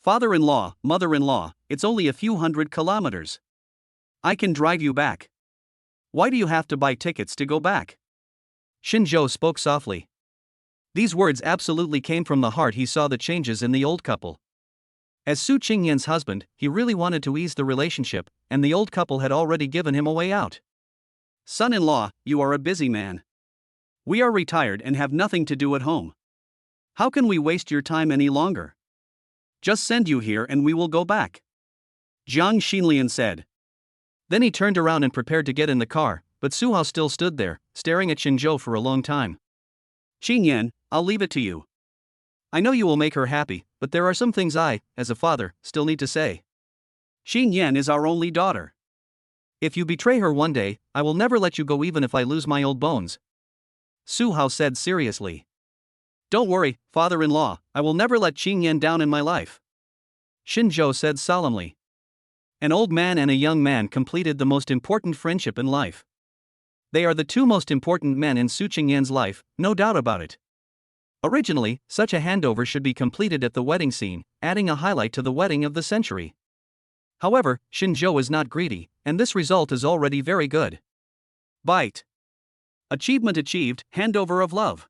Father-in-law, mother-in-law, it's only a few 100 kilometers. I can drive you back. Why do you have to buy tickets to go back? Shinjo spoke softly. These words absolutely came from the heart. He saw the changes in the old couple. As Su Qingyan's husband, he really wanted to ease the relationship, and the old couple had already given him a way out. Son-in-law, you are a busy man. We are retired and have nothing to do at home. How can we waste your time any longer? Just send you here and we will go back. Jiang Xinlian said. Then he turned around and prepared to get in the car, but Su Hao still stood there, staring at Shinjo for a long time. Qingyan, I'll leave it to you. I know you will make her happy, but there are some things I, as a father, still need to say. Xinyan is our only daughter. If you betray her one day, I will never let you go even if I lose my old bones. Su Hao said seriously. Don't worry, father-in-law, I will never let Qingyan down in my life. Shinjo said solemnly. An old man and a young man completed the most important friendship in life. They are the 2 most important men in Su Qingyan's life, no doubt about it. Originally, such a handover should be completed at the wedding scene, adding a highlight to the wedding of the century. However, Shinjo is not greedy, and this result is already very good. Bite. Achievement achieved, handover of love.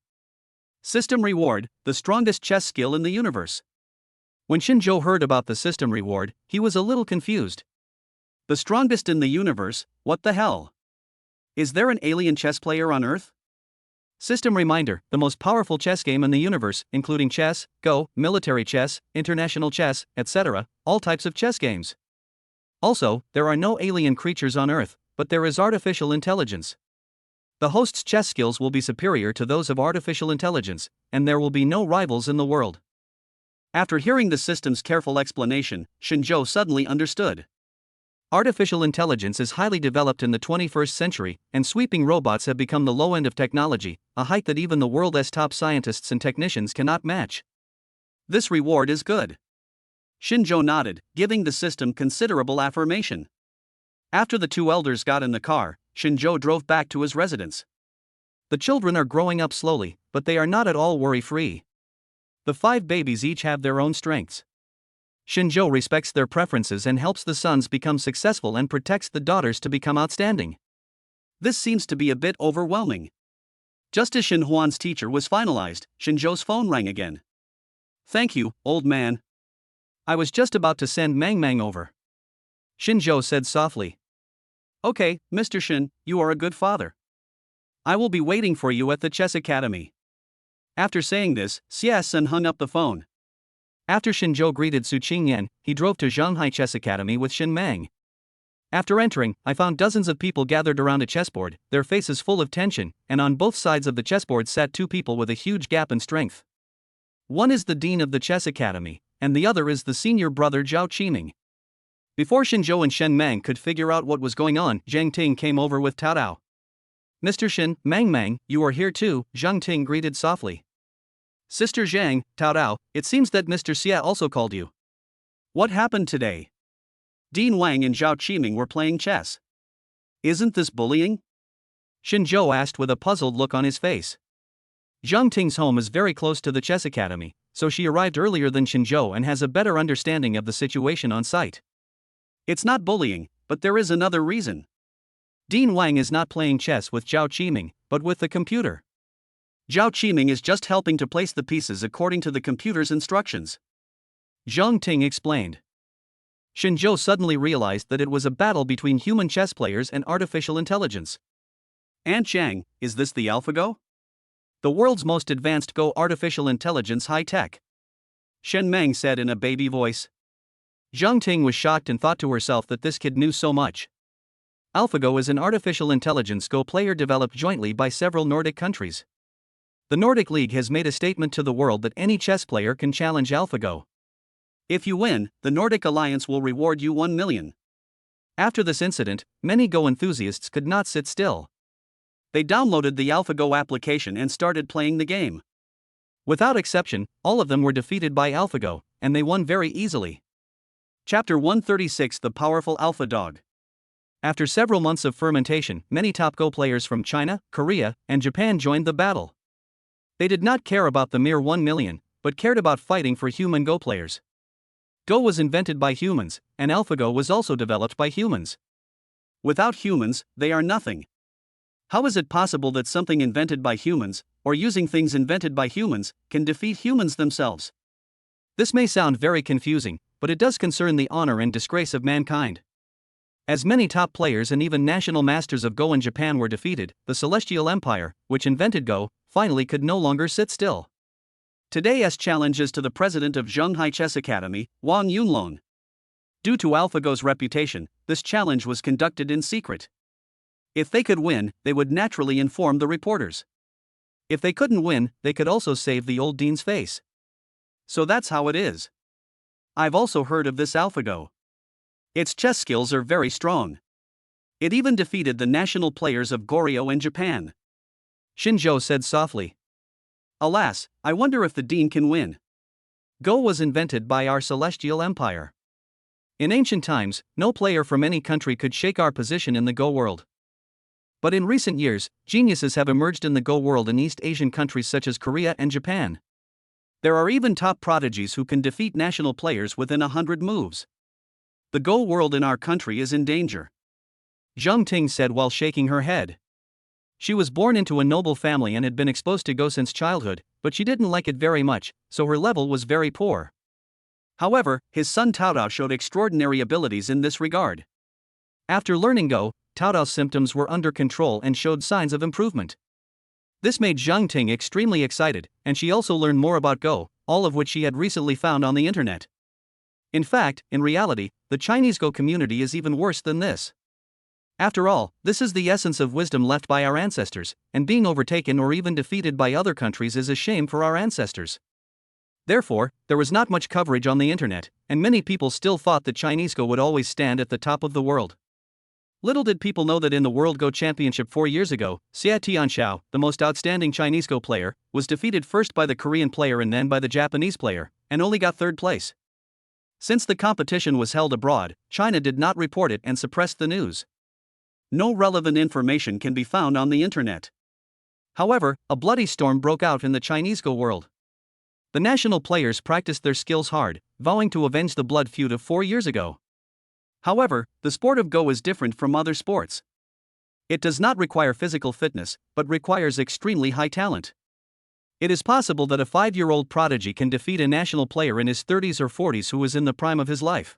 System reward, the strongest chess skill in the universe. When Shinjo heard about the system reward, he was a little confused. The strongest in the universe, what the hell? Is there an alien chess player on Earth? System reminder: the most powerful chess game in the universe, including chess, Go, military chess, international chess, etc., all types of chess games. Also, there are no alien creatures on Earth, but there is artificial intelligence. The host's chess skills will be superior to those of artificial intelligence, and there will be no rivals in the world. After hearing the system's careful explanation, Shinjo suddenly understood. Artificial intelligence is highly developed in the 21st century, and sweeping robots have become the low end of technology, a height that even the world's top scientists and technicians cannot match. This reward is good. Shinjo nodded, giving the system considerable affirmation. After the two elders got in the car, Shinjo drove back to his residence. The children are growing up slowly, but they are not at all worry-free. The 5 babies each have their own strengths. Shinjo respects their preferences and helps the sons become successful and protects the daughters to become outstanding. This seems to be a bit overwhelming. Just as Shin Huan's teacher was finalized, Shinjo's phone rang again. Thank you, old man. I was just about to send Mang Mang over. Shinjo said softly. Okay, Mr. Shin, you are a good father. I will be waiting for you at the chess academy. After saying this, Xia-sen hung up the phone. After Shinjo greeted Su Qingyan, he drove to Zhanghai Chess Academy with Shin Mang. After entering, I found dozens of people gathered around a chessboard, their faces full of tension, and on both sides of the chessboard sat 2 people with a huge gap in strength. One is the dean of the chess academy, and the other is the senior brother Zhao Qiming. Before Shinjo and Shen Mang could figure out what was going on, Zhang Ting came over with Tao Dao. Mr. Shin, Mang Mang, you are here too, Zhang Ting greeted softly. Sister Zhang, Tao Dao, it seems that Mr. Xia also called you. What happened today? Dean Wang and Zhao Qiming were playing chess. Isn't this bullying? Shinjo asked with a puzzled look on his face. Zhang Ting's home is very close to the chess academy, so she arrived earlier than Shinjo and has a better understanding of the situation on site. It's not bullying, but there is another reason. Dean Wang is not playing chess with Zhao Qiming, but with the computer. Zhao Qiming is just helping to place the pieces according to the computer's instructions. Zhang Ting explained. Shinjo suddenly realized that it was a battle between human chess players and artificial intelligence. Aunt Zhang, is this the AlphaGo? The world's most advanced Go artificial intelligence high-tech. Shen Meng said in a baby voice. Zhang Ting was shocked and thought to herself that this kid knew so much. AlphaGo is an artificial intelligence Go player developed jointly by several Nordic countries. The Nordic League has made a statement to the world that any chess player can challenge AlphaGo. If you win, the Nordic Alliance will reward you 1 million. After this incident, many Go enthusiasts could not sit still. They downloaded the AlphaGo application and started playing the game. Without exception, all of them were defeated by AlphaGo, and they won very easily. Chapter 136: The Powerful Alpha Dog. After several months of fermentation, many top Go players from China, Korea, and Japan joined the battle. They did not care about the mere 1 million, but cared about fighting for human Go players. Go was invented by humans, and AlphaGo was also developed by humans. Without humans, they are nothing. How is it possible that something invented by humans, or using things invented by humans, can defeat humans themselves? This may sound very confusing, but it does concern the honor and disgrace of mankind. As many top players and even national masters of Go in Japan were defeated, the Celestial Empire, which invented Go, finally could no longer sit still. Today's challenge is to the president of Zhanghai Chess Academy, Wang Yunlong. Due to AlphaGo's reputation, this challenge was conducted in secret. If they could win, they would naturally inform the reporters. If they couldn't win, they could also save the old dean's face. So that's how it is. I've also heard of this AlphaGo. Its chess skills are very strong. It even defeated the national players of Goryeo in Japan. Shinjo said softly. Alas, I wonder if the dean can win. Go was invented by our celestial empire. In ancient times, no player from any country could shake our position in the Go world. But in recent years, geniuses have emerged in the Go world in East Asian countries such as Korea and Japan. There are even top prodigies who can defeat national players within 100 moves. The Go world in our country is in danger, Zhang Ting said while shaking her head. She was born into a noble family and had been exposed to Go since childhood, but she didn't like it very much, so her level was very poor. However, his son Tao Dao showed extraordinary abilities in this regard. After learning Go, Tao Dao's symptoms were under control and showed signs of improvement. This made Zhang Ting extremely excited, and she also learned more about Go, all of which she had recently found on the internet. In fact, in reality, the Chinese Go community is even worse than this. After all, this is the essence of wisdom left by our ancestors, and being overtaken or even defeated by other countries is a shame for our ancestors. Therefore, there was not much coverage on the internet, and many people still thought that Chinese Go would always stand at the top of the world. Little did people know that in the World Go Championship 4 years ago, Xia Tianxiao, the most outstanding Chinese Go player, was defeated first by the Korean player and then by the Japanese player, and only got third place. Since the competition was held abroad, China did not report it and suppressed the news. No relevant information can be found on the internet. However, a bloody storm broke out in the Chinese Go world. The national players practiced their skills hard, vowing to avenge the blood feud of 4 years ago. However, the sport of Go is different from other sports. It does not require physical fitness, but requires extremely high talent. It is possible that a 5-year-old prodigy can defeat a national player in his 30s or 40s who is in the prime of his life.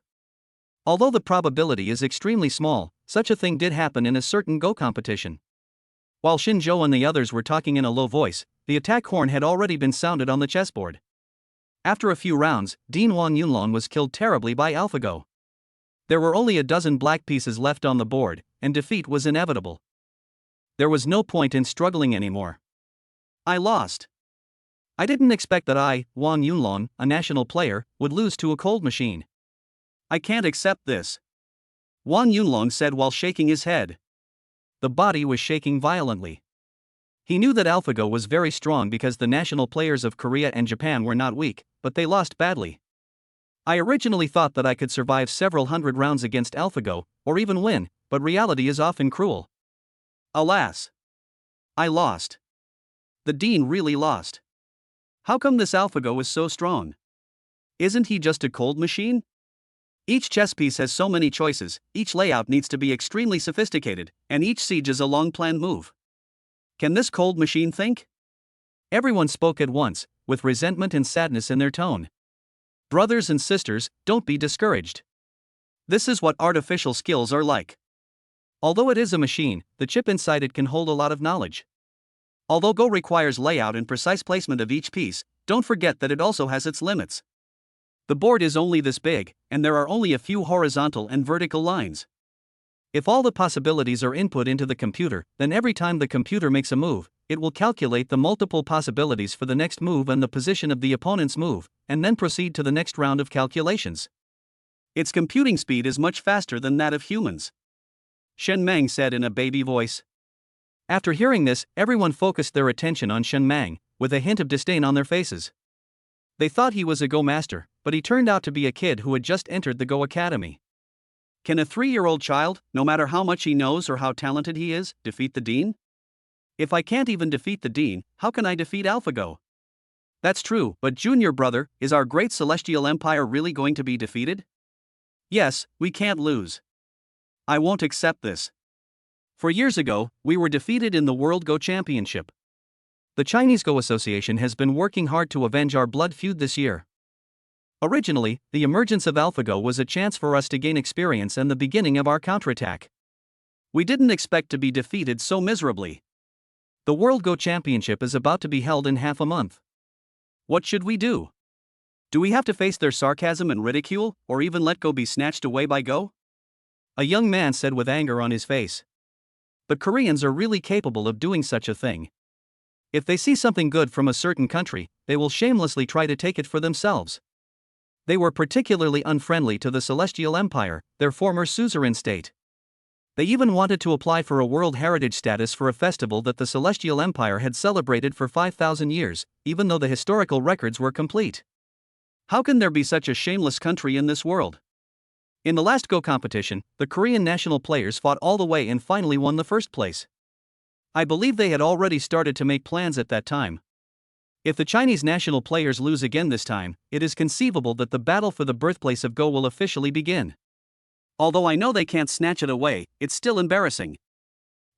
Although the probability is extremely small, such a thing did happen in a certain Go competition. While Xin Zhou and the others were talking in a low voice, the attack horn had already been sounded on the chessboard. After a few rounds, Dean Wang Yunlong was killed terribly by AlphaGo. There were only a dozen black pieces left on the board, and defeat was inevitable. There was no point in struggling anymore. I lost. I didn't expect that I, Wang Yunlong, a national player, would lose to a cold machine. I can't accept this, Wang Yunlong said while shaking his head. The body was shaking violently. He knew that AlphaGo was very strong because the national players of Korea and Japan were not weak, but they lost badly. I originally thought that I could survive several hundred rounds against AlphaGo, or even win, but reality is often cruel. Alas! I lost. The Dean really lost. How come this AlphaGo is so strong? Isn't he just a cold machine? Each chess piece has so many choices, each layout needs to be extremely sophisticated, and each siege is a long-planned move. Can this cold machine think? Everyone spoke at once, with resentment and sadness in their tone. Brothers and sisters, don't be discouraged. This is what artificial skills are like. Although it is a machine, the chip inside it can hold a lot of knowledge. Although Go requires layout and precise placement of each piece, don't forget that it also has its limits. The board is only this big, and there are only a few horizontal and vertical lines. If all the possibilities are input into the computer, then every time the computer makes a move, it will calculate the multiple possibilities for the next move and the position of the opponent's move, and then proceed to the next round of calculations. Its computing speed is much faster than that of humans, Shen Meng said in a baby voice. After hearing this, everyone focused their attention on Shen Meng, with a hint of disdain on their faces. They thought he was a Go master, but he turned out to be a kid who had just entered the Go Academy. Can a 3-year-old child, no matter how much he knows or how talented he is, defeat the Dean? If I can't even defeat the Dean, how can I defeat AlphaGo? That's true, but Junior brother, is our great celestial empire really going to be defeated? Yes, we can't lose. I won't accept this. 4 years ago, we were defeated in the World Go Championship. The Chinese Go Association has been working hard to avenge our blood feud this year. Originally, the emergence of AlphaGo was a chance for us to gain experience and the beginning of our counterattack. We didn't expect to be defeated so miserably. The World Go Championship is about to be held in half a month. What should we do? Do we have to face their sarcasm and ridicule, or even let Go be snatched away by Go? A young man said with anger on his face. But Koreans are really capable of doing such a thing. If they see something good from a certain country, they will shamelessly try to take it for themselves. They were particularly unfriendly to the Celestial Empire, their former suzerain state. They even wanted to apply for a World Heritage status for a festival that the Celestial Empire had celebrated for 5,000 years, even though the historical records were complete. How can there be such a shameless country in this world? In the last Go competition, the Korean national players fought all the way and finally won the first place. I believe they had already started to make plans at that time. If the Chinese national players lose again this time, it is conceivable that the battle for the birthplace of Go will officially begin. Although I know they can't snatch it away, it's still embarrassing.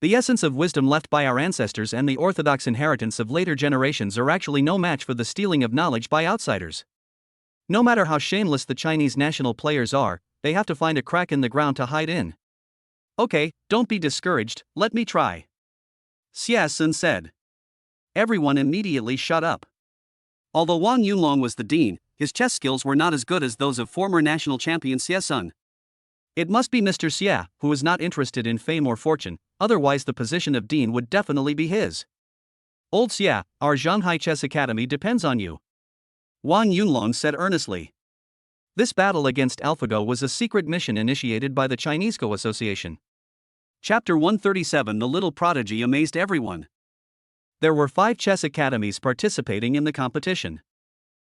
The essence of wisdom left by our ancestors and the orthodox inheritance of later generations are actually no match for the stealing of knowledge by outsiders. No matter how shameless the Chinese national players are, they have to find a crack in the ground to hide in. Okay, don't be discouraged, let me try, Xia Sun said. Everyone immediately shut up. Although Wang Yunlong was the dean, his chess skills were not as good as those of former national champion Xie Sun. It must be Mr. Xie, who is not interested in fame or fortune, otherwise the position of dean would definitely be his. Old Xie, our Shanghai Chess Academy depends on you, Wang Yunlong said earnestly. This battle against AlphaGo was a secret mission initiated by the Chinese Go Association. Chapter 137 The Little Prodigy amazed everyone. There were 5 chess academies participating in the competition.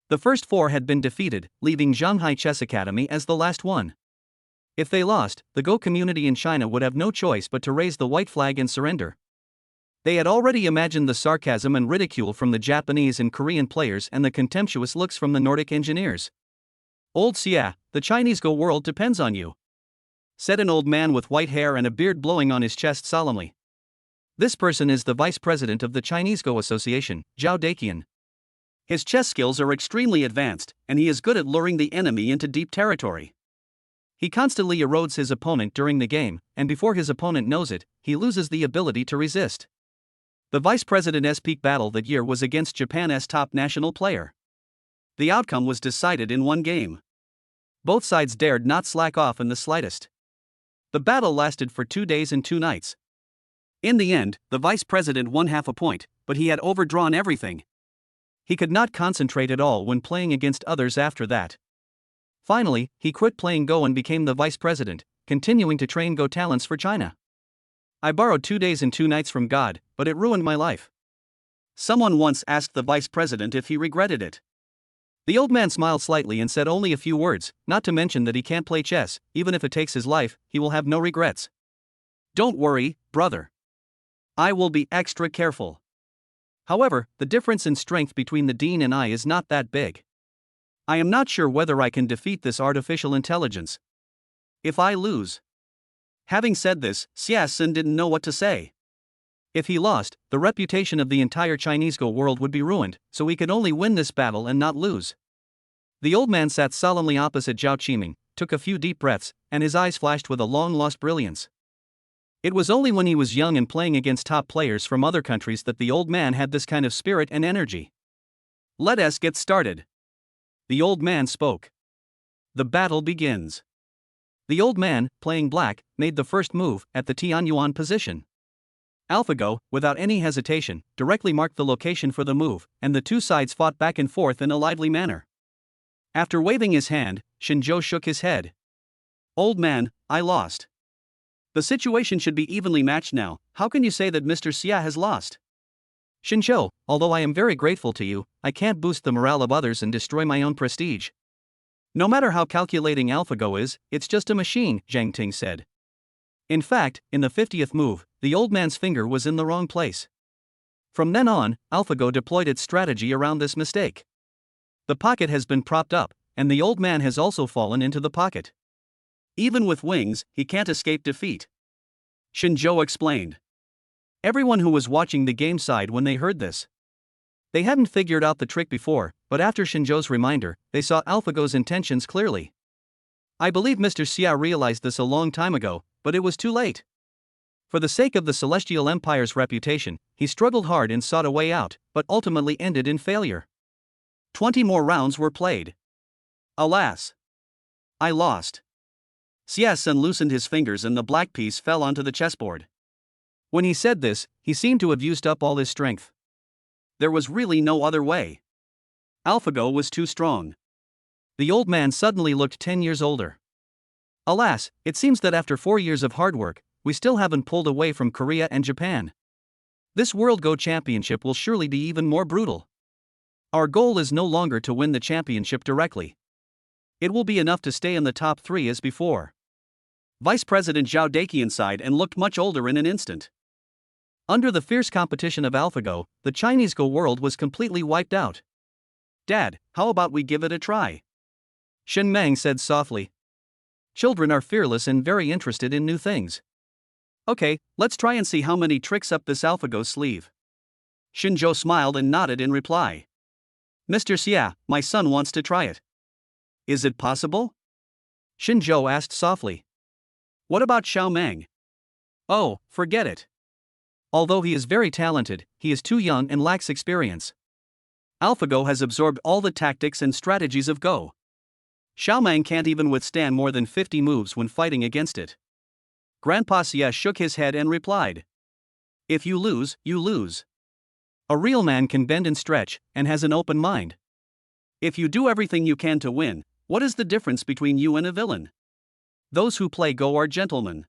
The first 4 had been defeated, leaving Shanghai Chess Academy as the last one. If they lost, the Go community in China would have no choice but to raise the white flag and surrender. They had already imagined the sarcasm and ridicule from the Japanese and Korean players and the contemptuous looks from the Nordic engineers. Old Xie, the Chinese Go world depends on you, said an old man with white hair and a beard blowing on his chest solemnly. This person is the vice president of the Chinese Go Association, Zhao Daqian. His chess skills are extremely advanced, and he is good at luring the enemy into deep territory. He constantly erodes his opponent during the game, and before his opponent knows it, he loses the ability to resist. The vice president's peak battle that year was against Japan's top national player. The outcome was decided in one game. Both sides dared not slack off in the slightest. The battle lasted for 2 days and 2 nights. In the end, the vice president won half a point, but he had overdrawn everything. He could not concentrate at all when playing against others after that. Finally, he quit playing Go and became the vice president, continuing to train Go talents for China. I borrowed 2 days and 2 nights from God, but it ruined my life. Someone once asked the vice president if he regretted it. The old man smiled slightly and said only a few words, not to mention that he can't play chess, even if it takes his life, he will have no regrets. Don't worry, brother. I will be extra careful. However, the difference in strength between the dean and I is not that big. I am not sure whether I can defeat this artificial intelligence. If I lose. Having said this, Xie Sun didn't know what to say. If he lost, the reputation of the entire Chinese Go world would be ruined, so he could only win this battle and not lose. The old man sat solemnly opposite Zhao Qiming, took a few deep breaths, and his eyes flashed with a long-lost brilliance. It was only when he was young and playing against top players from other countries that the old man had this kind of spirit and energy. Let us get started. The old man spoke. The battle begins. The old man, playing black, made the first move, at the Tianyuan position. AlphaGo, without any hesitation, directly marked the location for the move, and the two sides fought back and forth in a lively manner. After waving his hand, Shinzhou shook his head. Old man, I lost. The situation should be evenly matched now. How can you say that Mr. Xie has lost? Shinzhou, although I am very grateful to you, I can't boost the morale of others and destroy my own prestige. No matter how calculating AlphaGo is, it's just a machine, Zhang Ting said. In fact, in the 50th move, the old man's finger was in the wrong place. From then on, AlphaGo deployed its strategy around this mistake. The pocket has been propped up, and the old man has also fallen into the pocket. Even with wings, he can't escape defeat. Shinzhou explained. Everyone who was watching the game sighed when they heard this. They hadn't figured out the trick before, but after Shinzhou's reminder, they saw AlphaGo's intentions clearly. I believe Mr. Xie realized this a long time ago, but it was too late. For the sake of the Celestial Empire's reputation, he struggled hard and sought a way out, but ultimately ended in failure. 20 more rounds were played. Alas! I lost. Xie Sun loosened his fingers and the black piece fell onto the chessboard. When he said this, he seemed to have used up all his strength. There was really no other way. AlphaGo was too strong. The old man suddenly looked 10 years older. Alas, it seems that after 4 years of hard work, we still haven't pulled away from Korea and Japan. This World Go Championship will surely be even more brutal. Our goal is no longer to win the championship directly. It will be enough to stay in the top 3 as before. Vice President Zhao Daqian sighed and looked much older in an instant. Under the fierce competition of AlphaGo, the Chinese Go world was completely wiped out. Dad, how about we give it a try? Shen Meng said softly. Children are fearless and very interested in new things. Okay, let's try and see how many tricks up this AlphaGo sleeve. Shinzhou smiled and nodded in reply. Mr. Xie, my son wants to try it. Is it possible? Shinzhou asked softly. What about Xiao Meng? Oh, forget it. Although he is very talented, he is too young and lacks experience. AlphaGo has absorbed all the tactics and strategies of Go. Xiaomang can't even withstand more than 50 moves when fighting against it. Grandpa Xie shook his head and replied, "If you lose, you lose. A real man can bend and stretch, and has an open mind. If you do everything you can to win, what is the difference between you and a villain? Those who play Go are gentlemen.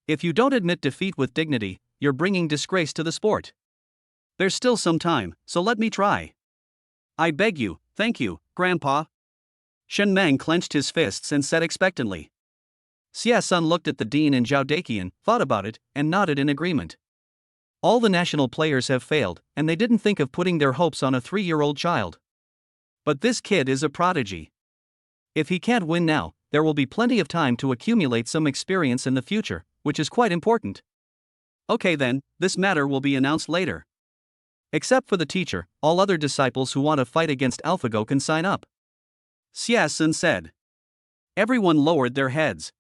If you don't admit defeat with dignity, you're bringing disgrace to the sport. There's still some time, so let me try. I beg you, thank you, Grandpa." Shen Meng clenched his fists and said expectantly. Xie Sun looked at the dean and Zhao Daqian, thought about it, and nodded in agreement. All the national players have failed, and they didn't think of putting their hopes on a 3-year-old child. But this kid is a prodigy. If he can't win now, there will be plenty of time to accumulate some experience in the future, which is quite important. Okay then, this matter will be announced later. Except for the teacher, all other disciples who want to fight against AlphaGo can sign up. Xie Sun said. Everyone lowered their heads.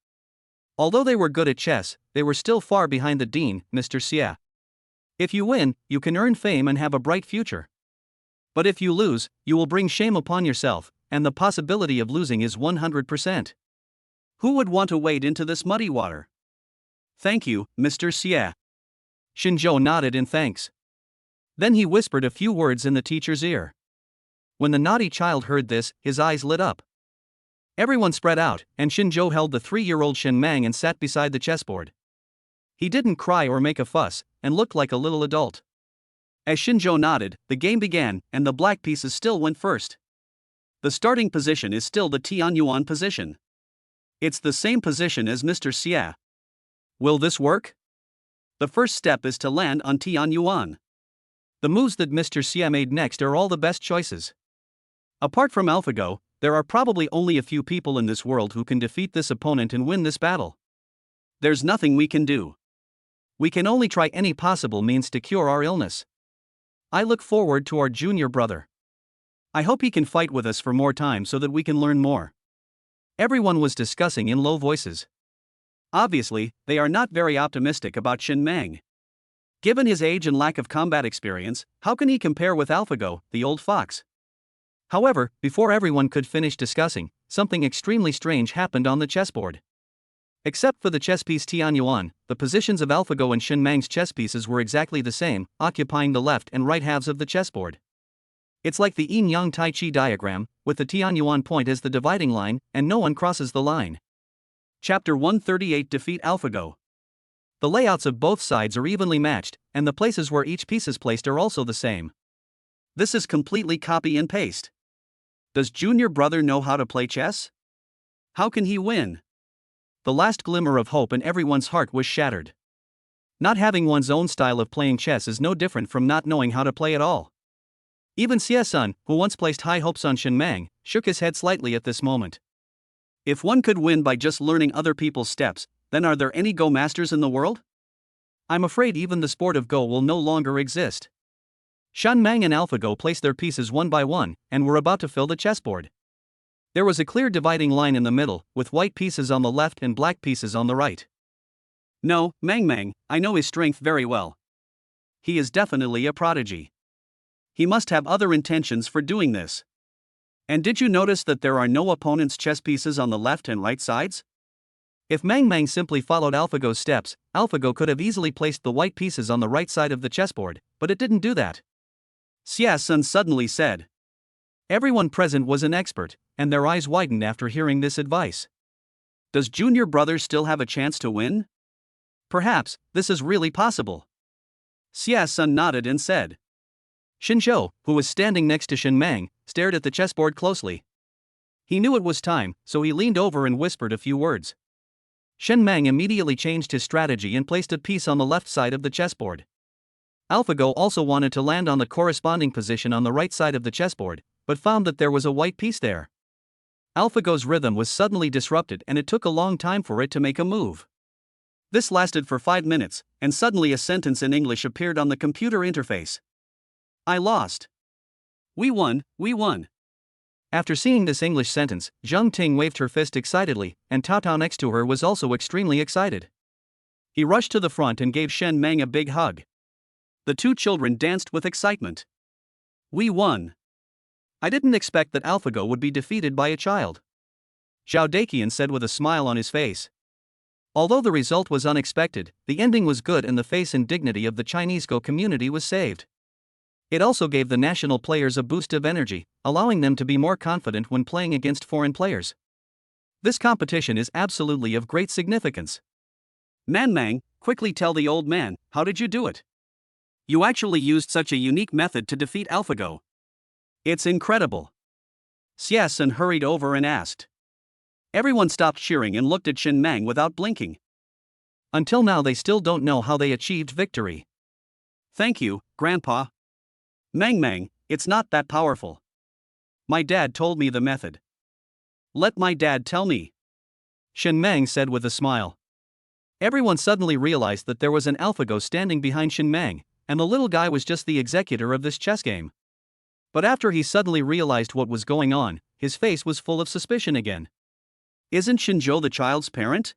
Although they were good at chess, they were still far behind the dean, Mr. Xie. If you win, you can earn fame and have a bright future. But if you lose, you will bring shame upon yourself, and the possibility of losing is 100%. Who would want to wade into this muddy water? Thank you, Mr. Xie. Xinzhou nodded in thanks. Then he whispered a few words in the teacher's ear. When the naughty child heard this, his eyes lit up. Everyone spread out, and Xinzhou held the 3-year-old Shen Mang and sat beside the chessboard. He didn't cry or make a fuss, and looked like a little adult. As Xinzhou nodded, the game began, and the black pieces still went first. The starting position is still the Tianyuan position. It's the same position as Mr. Xie. Will this work? The first step is to land on Tianyuan. The moves that Mr. Xie made next are all the best choices. Apart from AlphaGo, there are probably only a few people in this world who can defeat this opponent and win this battle. There's nothing we can do. We can only try any possible means to cure our illness. I look forward to our junior brother. I hope he can fight with us for more time so that we can learn more. Everyone was discussing in low voices. Obviously, they are not very optimistic about Shen Meng. Given his age and lack of combat experience, how can he compare with AlphaGo, the old fox? However, before everyone could finish discussing, something extremely strange happened on the chessboard. Except for the chess piece Tianyuan, the positions of AlphaGo and Shen Meng's chess pieces were exactly the same, occupying the left and right halves of the chessboard. It's like the yin-yang Tai Chi diagram, with the Tianyuan point as the dividing line, and no one crosses the line. Chapter 138 Defeat AlphaGo. The layouts of both sides are evenly matched, and the places where each piece is placed are also the same. This is completely copy and paste. Does junior brother know how to play chess? How can he win? The last glimmer of hope in everyone's heart was shattered. Not having one's own style of playing chess is no different from not knowing how to play at all. Even Xie Sun, who once placed high hopes on Shen Meng, shook his head slightly at this moment. If one could win by just learning other people's steps, then are there any Go masters in the world? I'm afraid even the sport of Go will no longer exist. Shen Meng and AlphaGo placed their pieces one by one, and were about to fill the chessboard. There was a clear dividing line in the middle, with white pieces on the left and black pieces on the right. No, Meng, I know his strength very well. He is definitely a prodigy. He must have other intentions for doing this. And did you notice that there are no opponent's chess pieces on the left and right sides? If Meng simply followed AlphaGo's steps, AlphaGo could have easily placed the white pieces on the right side of the chessboard, but it didn't do that. Xie Sun suddenly said. Everyone present was an expert, and their eyes widened after hearing this advice. Does junior brother still have a chance to win? Perhaps, this is really possible. Xie Sun nodded and said. Xinzhou, who was standing next to Shen Meng, stared at the chessboard closely. He knew it was time, so he leaned over and whispered a few words. Shen Meng immediately changed his strategy and placed a piece on the left side of the chessboard. AlphaGo also wanted to land on the corresponding position on the right side of the chessboard, but found that there was a white piece there. AlphaGo's rhythm was suddenly disrupted and it took a long time for it to make a move. This lasted for 5 minutes, and suddenly a sentence in English appeared on the computer interface. I lost. We won. After seeing this English sentence, Zheng Ting waved her fist excitedly, and Tao Tao next to her was also extremely excited. He rushed to the front and gave Shen Meng a big hug. The two children danced with excitement. We won. I didn't expect that AlphaGo would be defeated by a child, Zhao Daqian said with a smile on his face. Although the result was unexpected, the ending was good and the face and dignity of the Chinese Go community was saved. It also gave the national players a boost of energy, allowing them to be more confident when playing against foreign players. This competition is absolutely of great significance. Man Mang, quickly tell the old man, how did you do it? You actually used such a unique method to defeat AlphaGo. It's incredible. Xie Sun hurried over and asked. Everyone stopped cheering and looked at Shen Mang without blinking. Until now they still don't know how they achieved victory. Thank you, Grandpa. Mang, it's not that powerful. My dad told me the method. Let my dad tell me, Shen Mang said with a smile. Everyone suddenly realized that there was an AlphaGo standing behind Shen Mang, and the little guy was just the executor of this chess game. But after he suddenly realized what was going on, his face was full of suspicion again. Isn't Shinzhou the child's parent?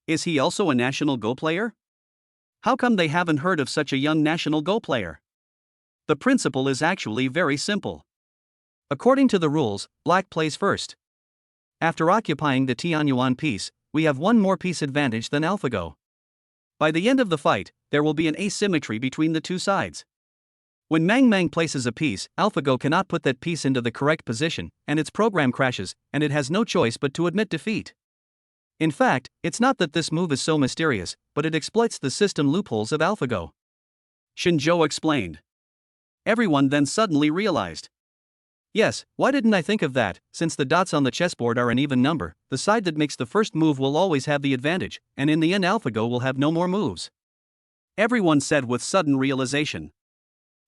Is he also a national Go player? How come they haven't heard of such a young national Go player? The principle is actually very simple. According to the rules, black plays first. After occupying the Tianyuan piece, we have one more piece advantage than AlphaGo. By the end of the fight, there will be an asymmetry between the two sides. When Mang places a piece, AlphaGo cannot put that piece into the correct position, and its program crashes, and it has no choice but to admit defeat. In fact, it's not that this move is so mysterious, but it exploits the system loopholes of AlphaGo. Shinzhou explained. Everyone then suddenly realized. Yes, why didn't I think of that? Since the dots on the chessboard are an even number, the side that makes the first move will always have the advantage, and in the end AlphaGo will have no more moves. Everyone said with sudden realization.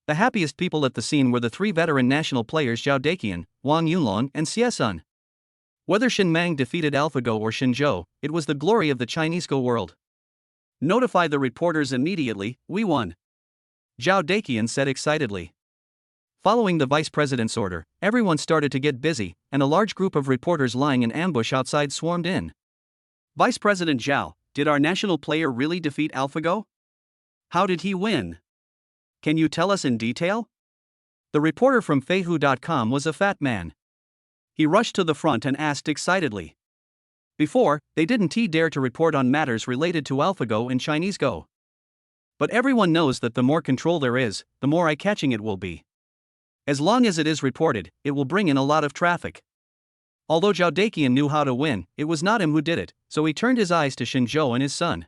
The happiest people at the scene were the three veteran national players Zhao Daqian, Wang Yunlong, and Xie Sun. Whether Shen Mang defeated AlphaGo or Shinzhou, it was the glory of the Chinese Go world. Notify the reporters immediately, we won, Zhao Daqian said excitedly. Following the vice president's order, everyone started to get busy, and a large group of reporters lying in ambush outside swarmed in. Vice President Zhao, did our national player really defeat AlphaGo? How did he win? Can you tell us in detail? The reporter from Feihu.com was a fat man. He rushed to the front and asked excitedly. Before, they didn't dare to report on matters related to AlphaGo in Chinese Go. But everyone knows that the more control there is, the more eye-catching it will be. As long as it is reported, it will bring in a lot of traffic. Although Zhao Daqian knew how to win, it was not him who did it, so he turned his eyes to Shinzhou and his son.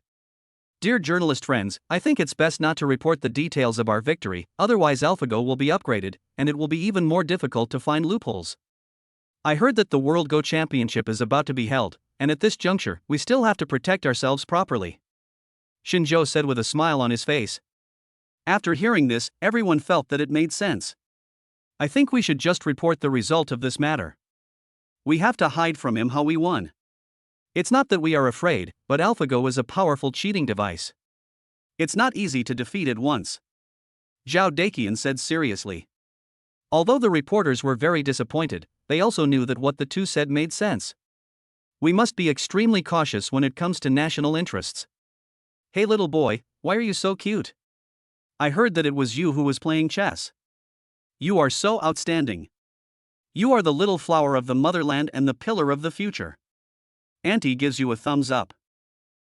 Dear journalist friends, I think it's best not to report the details of our victory, otherwise AlphaGo will be upgraded, and it will be even more difficult to find loopholes. I heard that the World Go Championship is about to be held, and at this juncture, we still have to protect ourselves properly, Shinzhou said with a smile on his face. After hearing this, everyone felt that it made sense. I think we should just report the result of this matter. We have to hide from him how we won. It's not that we are afraid, but AlphaGo is a powerful cheating device. It's not easy to defeat it once, Zhao Daqian said seriously. Although the reporters were very disappointed, they also knew that what the two said made sense. We must be extremely cautious when it comes to national interests. Hey little boy, why are you so cute? I heard that it was you who was playing chess. You are so outstanding. You are the little flower of the motherland and the pillar of the future. Auntie gives you a thumbs up.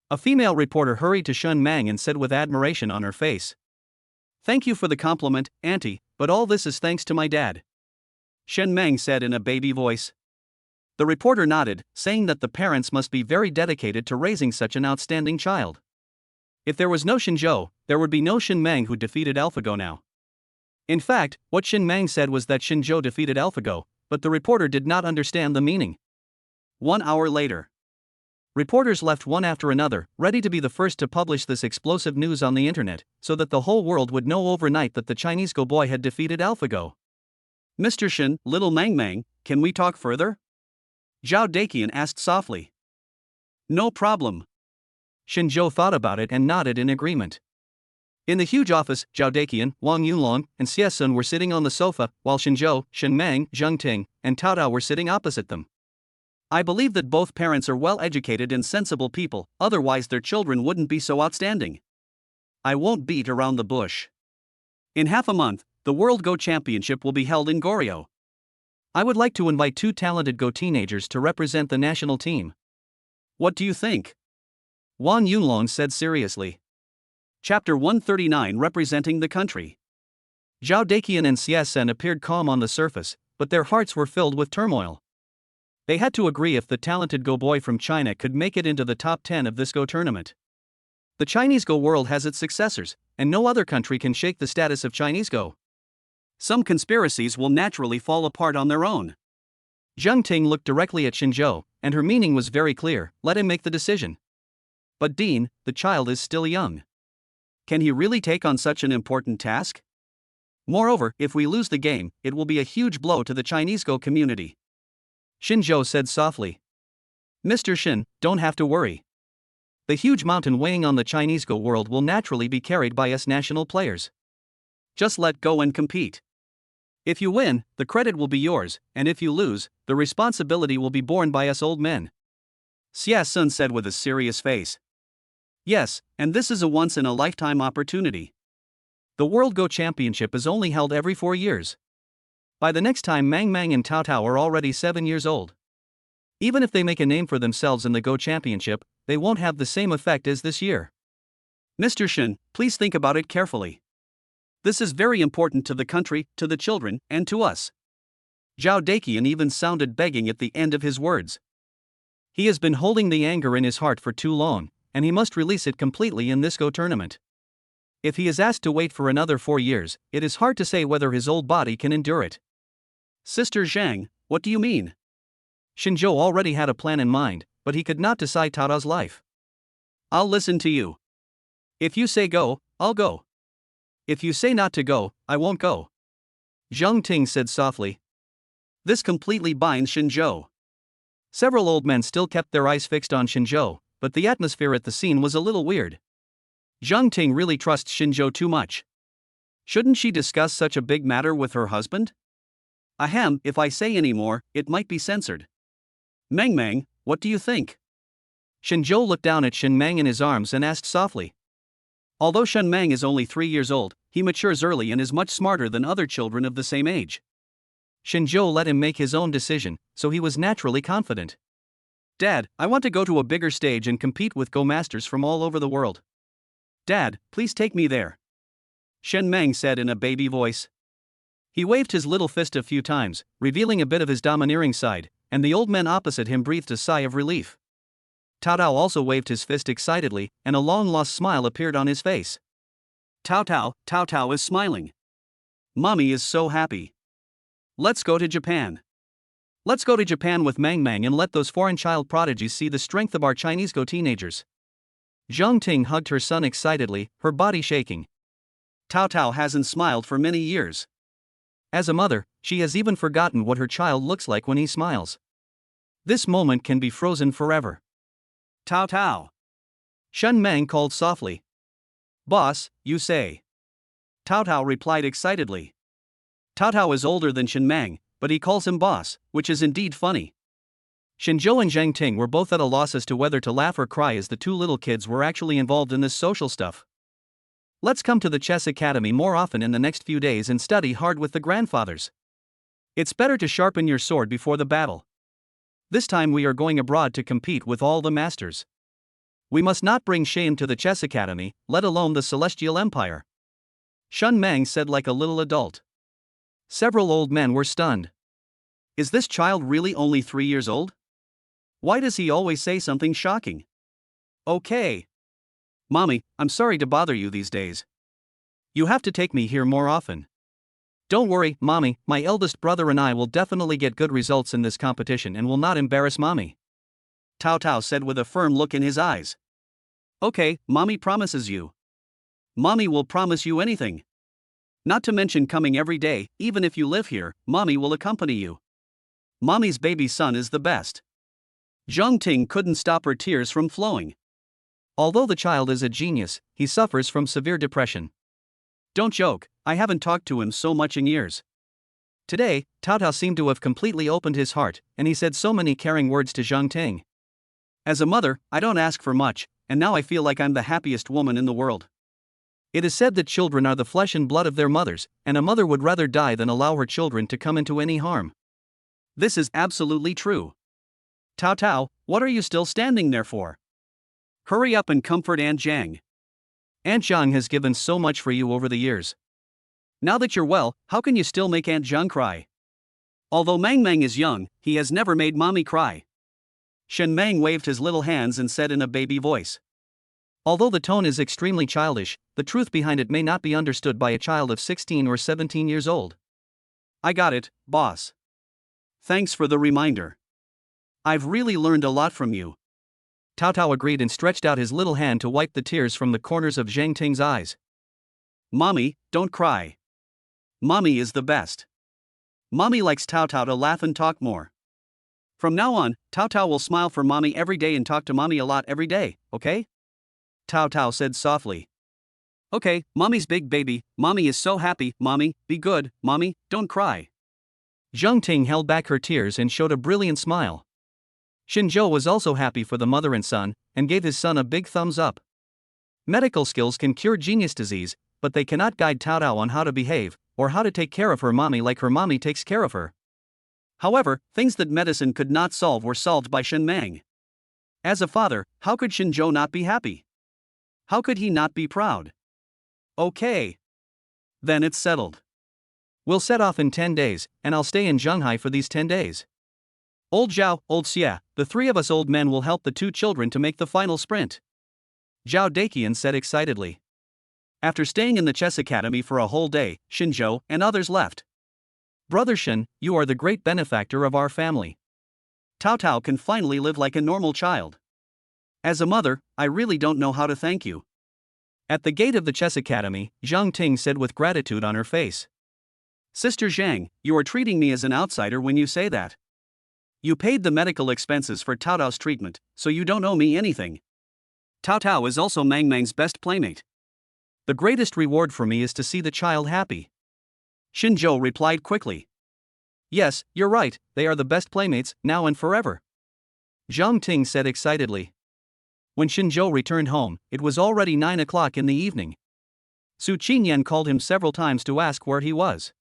A female reporter hurried to Shen Mang and said with admiration on her face. Thank you for the compliment, Auntie, but all this is thanks to my dad, Shen Mang said in a baby voice. The reporter nodded, saying that the parents must be very dedicated to raising such an outstanding child. If there was no Shinzhou, there would be no Shen Mang who defeated AlphaGo now. In fact, what Shen Mang said was that Shinzhou defeated AlphaGo, but the reporter did not understand the meaning. 1 hour later. Reporters left one after another, ready to be the first to publish this explosive news on the internet, so that the whole world would know overnight that the Chinese Go boy had defeated AlphaGo. Mr. Shen, little Mang, can we talk further? Zhao Daqian asked softly. No problem. Shinzhou thought about it and nodded in agreement. In the huge office, Zhao Daqian, Wang Yunlong, and Xie Sun were sitting on the sofa, while Shinzhou, Shen Mang, Zheng Ting, and Tao Dao were sitting opposite them. I believe that both parents are well-educated and sensible people, otherwise their children wouldn't be so outstanding. I won't beat around the bush. In half a month, the World Go Championship will be held in Goryeo. I would like to invite two talented Go teenagers to represent the national team. What do you think? Won Yunlong said seriously. Chapter 139 Representing the Country. Zhao Daqian and Xie Sen appeared calm on the surface, but their hearts were filled with turmoil. They had to agree if the talented Go boy from China could make it into the top 10 of this Go tournament. The Chinese Go world has its successors, and no other country can shake the status of Chinese Go. Some conspiracies will naturally fall apart on their own. Zheng Ting looked directly at Xinzhou, and her meaning was very clear: let him make the decision. But Dean, the child is still young. Can he really take on such an important task? Moreover, if we lose the game, it will be a huge blow to the Chinese Go community. Xinzhou said softly. Mr. Shin, don't have to worry. The huge mountain weighing on the Chinese Go world will naturally be carried by us national players. Just let go and compete. If you win, the credit will be yours, and if you lose, the responsibility will be borne by us old men. Xie Sun said with a serious face. Yes, and this is a once-in-a-lifetime opportunity. The World Go Championship is only held every 4 years. By the next time, Mang Mang and Tao Tao are already 7 years old. Even if they make a name for themselves in the Go Championship, they won't have the same effect as this year. Mr. Shin, please think about it carefully. This is very important to the country, to the children, and to us. Zhao Daqian even sounded begging at the end of his words. He has been holding the anger in his heart for too long, and he must release it completely in this Go tournament. If he is asked to wait for another 4 years, it is hard to say whether his old body can endure it. Sister Zhang, what do you mean? Xinzhou already had a plan in mind, but he could not decide Tao Tao's life. I'll listen to you. If you say go, I'll go. If you say not to go, I won't go. Zheng Ting said softly. This completely binds Xinzhou. Several old men still kept their eyes fixed on Xinzhou, but the atmosphere at the scene was a little weird. Zheng Ting really trusts Xinzhou too much. Shouldn't she discuss such a big matter with her husband? Ahem, if I say any more, it might be censored. Mang Mang, what do you think? Xinzhou looked down at Shen Mang in his arms and asked softly. Although Shen Mang is only 3 years old, he matures early and is much smarter than other children of the same age. Xinzhou let him make his own decision, so he was naturally confident. Dad, I want to go to a bigger stage and compete with Go masters from all over the world. Dad, please take me there. Shen Mang said in a baby voice. He waved his little fist a few times, revealing a bit of his domineering side, and the old men opposite him breathed a sigh of relief. Tao Tao also waved his fist excitedly, and a long-lost smile appeared on his face. Tao Tao is smiling. Mommy is so happy. Let's go to Japan. Let's go to Japan with Mang Mang and let those foreign child prodigies see the strength of our Chinese Go teenagers. Zheng Ting hugged her son excitedly, her body shaking. Tao Tao hasn't smiled for many years. As a mother, she has even forgotten what her child looks like when he smiles. This moment can be frozen forever. Tao Tao. Shen Mang called softly. Boss, you say. Tao Tao replied excitedly. Tao Tao is older than Shen Mang, but he calls him boss, which is indeed funny. Xinzhou and Zheng Ting were both at a loss as to whether to laugh or cry as the two little kids were actually involved in this social stuff. Let's come to the chess academy more often in the next few days and study hard with the grandfathers. It's better to sharpen your sword before the battle. This time we are going abroad to compete with all the masters. We must not bring shame to the chess academy, let alone the Celestial Empire. Shen Mang said like a little adult. Several old men were stunned. Is this child really only 3 years old? Why does he always say something shocking? Okay. Mommy, I'm sorry to bother you these days. You have to take me here more often. Don't worry, Mommy, my eldest brother and I will definitely get good results in this competition and will not embarrass Mommy. Tao Tao said with a firm look in his eyes. Okay, Mommy promises you. Mommy will promise you anything. Not to mention coming every day, even if you live here, Mommy will accompany you. Mommy's baby son is the best. Zheng Ting couldn't stop her tears from flowing. Although the child is a genius, he suffers from severe depression. Don't joke, I haven't talked to him so much in years. Today, Tao Tao seemed to have completely opened his heart, and he said so many caring words to Zheng Ting. As a mother, I don't ask for much, and now I feel like I'm the happiest woman in the world. It is said that children are the flesh and blood of their mothers, and a mother would rather die than allow her children to come into any harm. This is absolutely true. Tao Tao, what are you still standing there for? Hurry up and comfort Aunt Jiang. Aunt Jiang has given so much for you over the years. Now that you're well, how can you still make Aunt Jiang cry? Although Mang Mang is young, he has never made mommy cry. Shen Mang waved his little hands and said in a baby voice. Although the tone is extremely childish, the truth behind it may not be understood by a child of 16 or 17 years old. I got it, boss. Thanks for the reminder. I've really learned a lot from you. Tao Tao agreed and stretched out his little hand to wipe the tears from the corners of Zhang Ting's eyes. Mommy, don't cry. Mommy is the best. Mommy likes Tao Tao to laugh and talk more. From now on, Tao Tao will smile for mommy every day and talk to mommy a lot every day, okay? Tao Tao said softly. Okay, mommy's big baby, mommy is so happy, mommy, be good, mommy, don't cry. Zhang Ting held back her tears and showed a brilliant smile. Xinzhou was also happy for the mother and son, and gave his son a big thumbs up. Medical skills can cure genius disease, but they cannot guide Tao Tao on how to behave, or how to take care of her mommy like her mommy takes care of her. However, things that medicine could not solve were solved by Shen Mang. As a father, how could Xinzhou not be happy? How could he not be proud? Okay. Then it's settled. We'll set off in 10 days, and I'll stay in Shanghai for these 10 days. Old Zhao, old Xia, the three of us old men will help the two children to make the final sprint. Zhao Daqian said excitedly. After staying in the chess academy for a whole day, Xinzhou and others left. Brother Shen, you are the great benefactor of our family. Tao Tao can finally live like a normal child. As a mother, I really don't know how to thank you. At the gate of the chess academy, Zhang Ting said with gratitude on her face. Sister Zhang, you are treating me as an outsider when you say that. You paid the medical expenses for Tao Tao's treatment, so you don't owe me anything. Tao Tao is also Mang Mang's best playmate. The greatest reward for me is to see the child happy. Xinzhou replied quickly. Yes, you're right, they are the best playmates, now and forever. Zhang Ting said excitedly. When Xinzhou returned home, it was already 9 o'clock in the evening. Su Qingyan called him several times to ask where he was.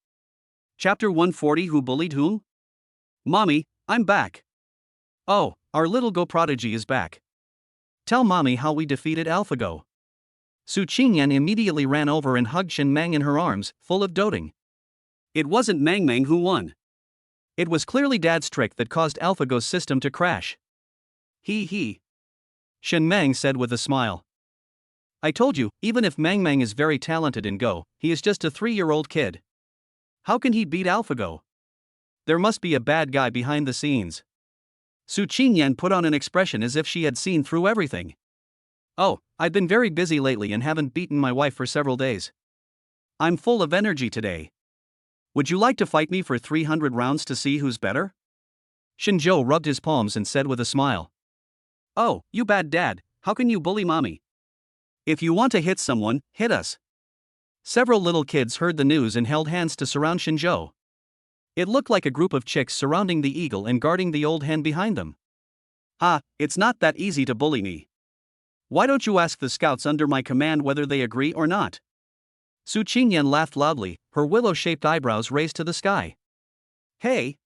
Chapter 140 Who Bullied Whom? Mommy, I'm back. Oh, our little Go prodigy is back. Tell mommy how we defeated AlphaGo. Su Qingyan immediately ran over and hugged Shen Mang in her arms, full of doting. It wasn't Mang Mang who won. It was clearly Dad's trick that caused AlphaGo's system to crash. He. Shen Mang said with a smile. I told you, even if Mang Mang is very talented in Go, he is just a 3-year-old kid. How can he beat AlphaGo? There must be a bad guy behind the scenes. Su Qingyan put on an expression as if she had seen through everything. Oh, I've been very busy lately and haven't beaten my wife for several days. I'm full of energy today. Would you like to fight me for 300 rounds to see who's better? Xinzhou rubbed his palms and said with a smile. Oh, you bad dad, how can you bully mommy? If you want to hit someone, hit us. Several little kids heard the news and held hands to surround Xinzhou. It looked like a group of chicks surrounding the eagle and guarding the old hen behind them. It's not that easy to bully me. Why don't you ask the scouts under my command whether they agree or not? Su Qingyan laughed loudly, her willow-shaped eyebrows raised to the sky. Hey!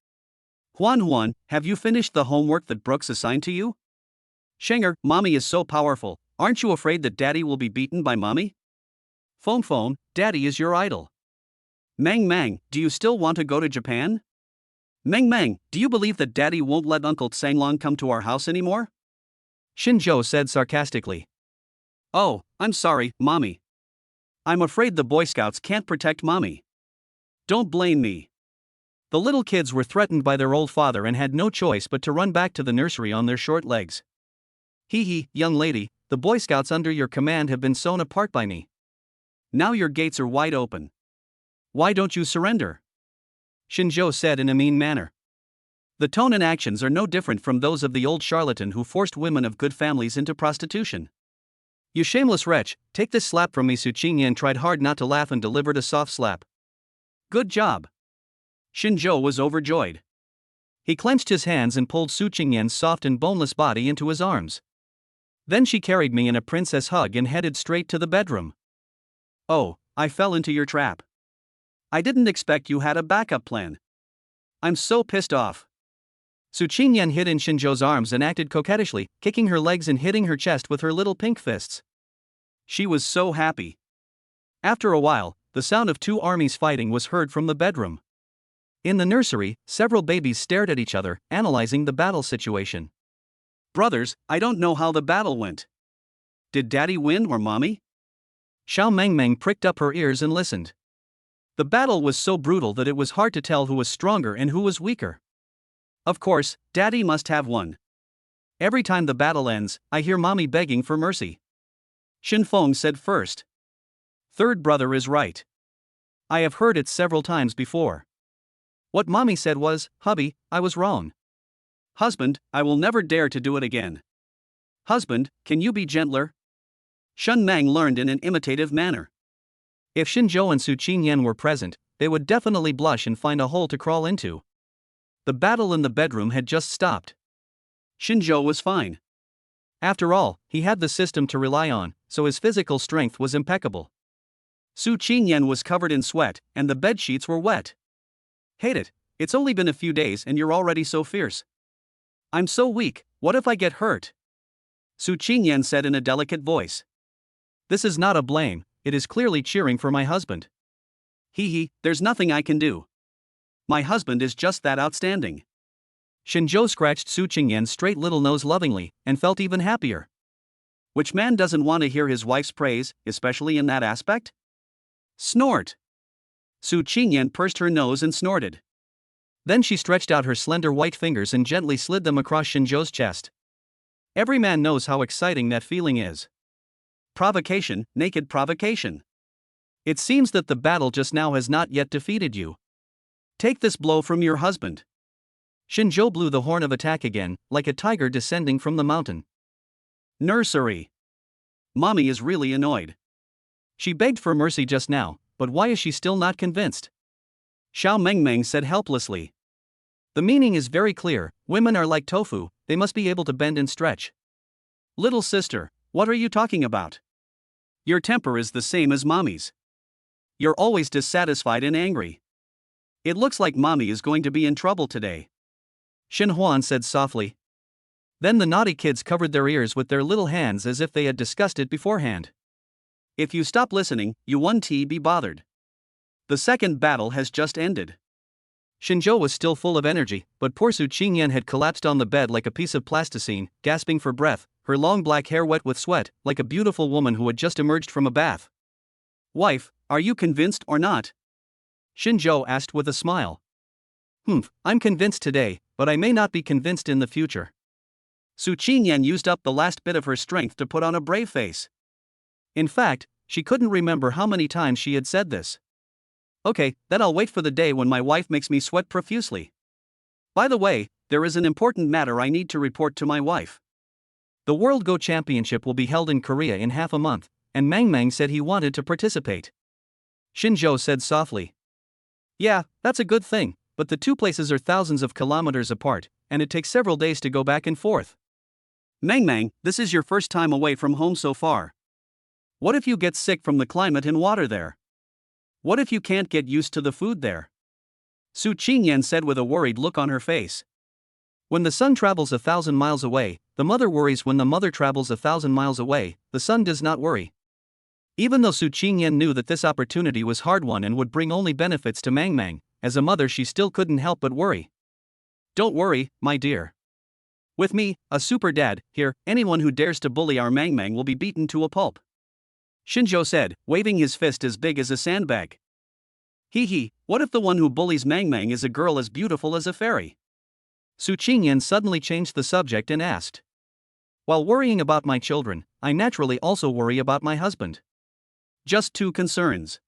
Huan, have you finished the homework that Brooks assigned to you? Shenger, mommy is so powerful, aren't you afraid that daddy will be beaten by mommy? Phone, daddy is your idol. Mang, do you still want to go to Japan? Mang, do you believe that daddy won't let Uncle Tsanglong come to our house anymore? Xinzhou said sarcastically. Oh, I'm sorry, mommy. I'm afraid the Boy Scouts can't protect mommy. Don't blame me. The little kids were threatened by their old father and had no choice but to run back to the nursery on their short legs. Young lady, the Boy Scouts under your command have been sewn apart by me. Now your gates are wide open. Why don't you surrender? Xinzhou said in a mean manner. The tone and actions are no different from those of the old charlatan who forced women of good families into prostitution. You shameless wretch, take this slap from me. Su Qingyan tried hard not to laugh and delivered a soft slap. Good job. Xinzhou was overjoyed. He clenched his hands and pulled Su Qingyan's soft and boneless body into his arms. Then she carried me in a princess hug and headed straight to the bedroom. Oh, I fell into your trap. I didn't expect you had a backup plan. I'm so pissed off. Su Qingyan hid in Shinzhou's arms and acted coquettishly, kicking her legs and hitting her chest with her little pink fists. She was so happy. After a while, the sound of two armies fighting was heard from the bedroom. In the nursery, several babies stared at each other, analyzing the battle situation. Brothers, I don't know how the battle went. Did Daddy win or Mommy? Xiao Mengmeng pricked up her ears and listened. The battle was so brutal that it was hard to tell who was stronger and who was weaker. Of course, Daddy must have won. Every time the battle ends, I hear Mommy begging for mercy. Shin Feng said first. Third brother is right. I have heard it several times before. What Mommy said was, hubby, I was wrong. Husband, I will never dare to do it again. Husband, can you be gentler? Shun Mang learned in an imitative manner. If Xinzhou and Su Qingyan were present, they would definitely blush and find a hole to crawl into. The battle in the bedroom had just stopped. Xinzhou was fine. After all, he had the system to rely on, so his physical strength was impeccable. Su Qingyan was covered in sweat, and the bedsheets were wet. Hate it, it's only been a few days and you're already so fierce. I'm so weak, what if I get hurt? Su Qingyan said in a delicate voice. This is not a blame, it is clearly cheering for my husband. Hee, there's nothing I can do. My husband is just that outstanding. Xinzhou scratched Su Qingyan's straight little nose lovingly, and felt even happier. Which man doesn't want to hear his wife's praise, especially in that aspect? Snort. Su Qingyan pursed her nose and snorted. Then she stretched out her slender white fingers and gently slid them across Xinzhou's chest. Every man knows how exciting that feeling is. Provocation, naked provocation. It seems that the battle just now has not yet defeated you. Take this blow from your husband. Xinzhou blew the horn of attack again, like a tiger descending from the mountain. Nursery. Mommy is really annoyed. She begged for mercy just now, but why is she still not convinced? Xiao Mengmeng said helplessly. The meaning is very clear, women are like tofu, they must be able to bend and stretch. Little sister, what are you talking about? Your temper is the same as Mommy's. You're always dissatisfied and angry. It looks like Mommy is going to be in trouble today. Shin Huan said softly. Then the naughty kids covered their ears with their little hands as if they had discussed it beforehand. If you stop listening, you won't be bothered. The second battle has just ended. Xinzhou was still full of energy, but poor Su Qingyan had collapsed on the bed like a piece of plasticine, gasping for breath, her long black hair wet with sweat, like a beautiful woman who had just emerged from a bath. Wife, are you convinced or not? Xinzhou asked with a smile. I'm convinced today, but I may not be convinced in the future. Su Qingyan used up the last bit of her strength to put on a brave face. In fact, she couldn't remember how many times she had said this. Okay, then I'll wait for the day when my wife makes me sweat profusely. By the way, there is an important matter I need to report to my wife. The World Go Championship will be held in Korea in half a month, and Mengmeng said he wanted to participate. Xinzhou said softly. Yeah, that's a good thing, but the two places are thousands of kilometers apart, and it takes several days to go back and forth. Mengmeng, this is your first time away from home so far. What if you get sick from the climate and water there? What if you can't get used to the food there? Su Qingyan said with a worried look on her face. When the sun travels 1,000 miles away, the mother worries. When the mother travels 1,000 miles away, the son does not worry. Even though Su Qingyan knew that this opportunity was hard-won and would bring only benefits to Mengmeng, as a mother she still couldn't help but worry. Don't worry, my dear. With me, a super dad, here, anyone who dares to bully our Mengmeng will be beaten to a pulp. Xinzhou said, waving his fist as big as a sandbag. What if the one who bullies Mengmeng is a girl as beautiful as a fairy? Su Qingyan suddenly changed the subject and asked. While worrying about my children, I naturally also worry about my husband. Just two concerns.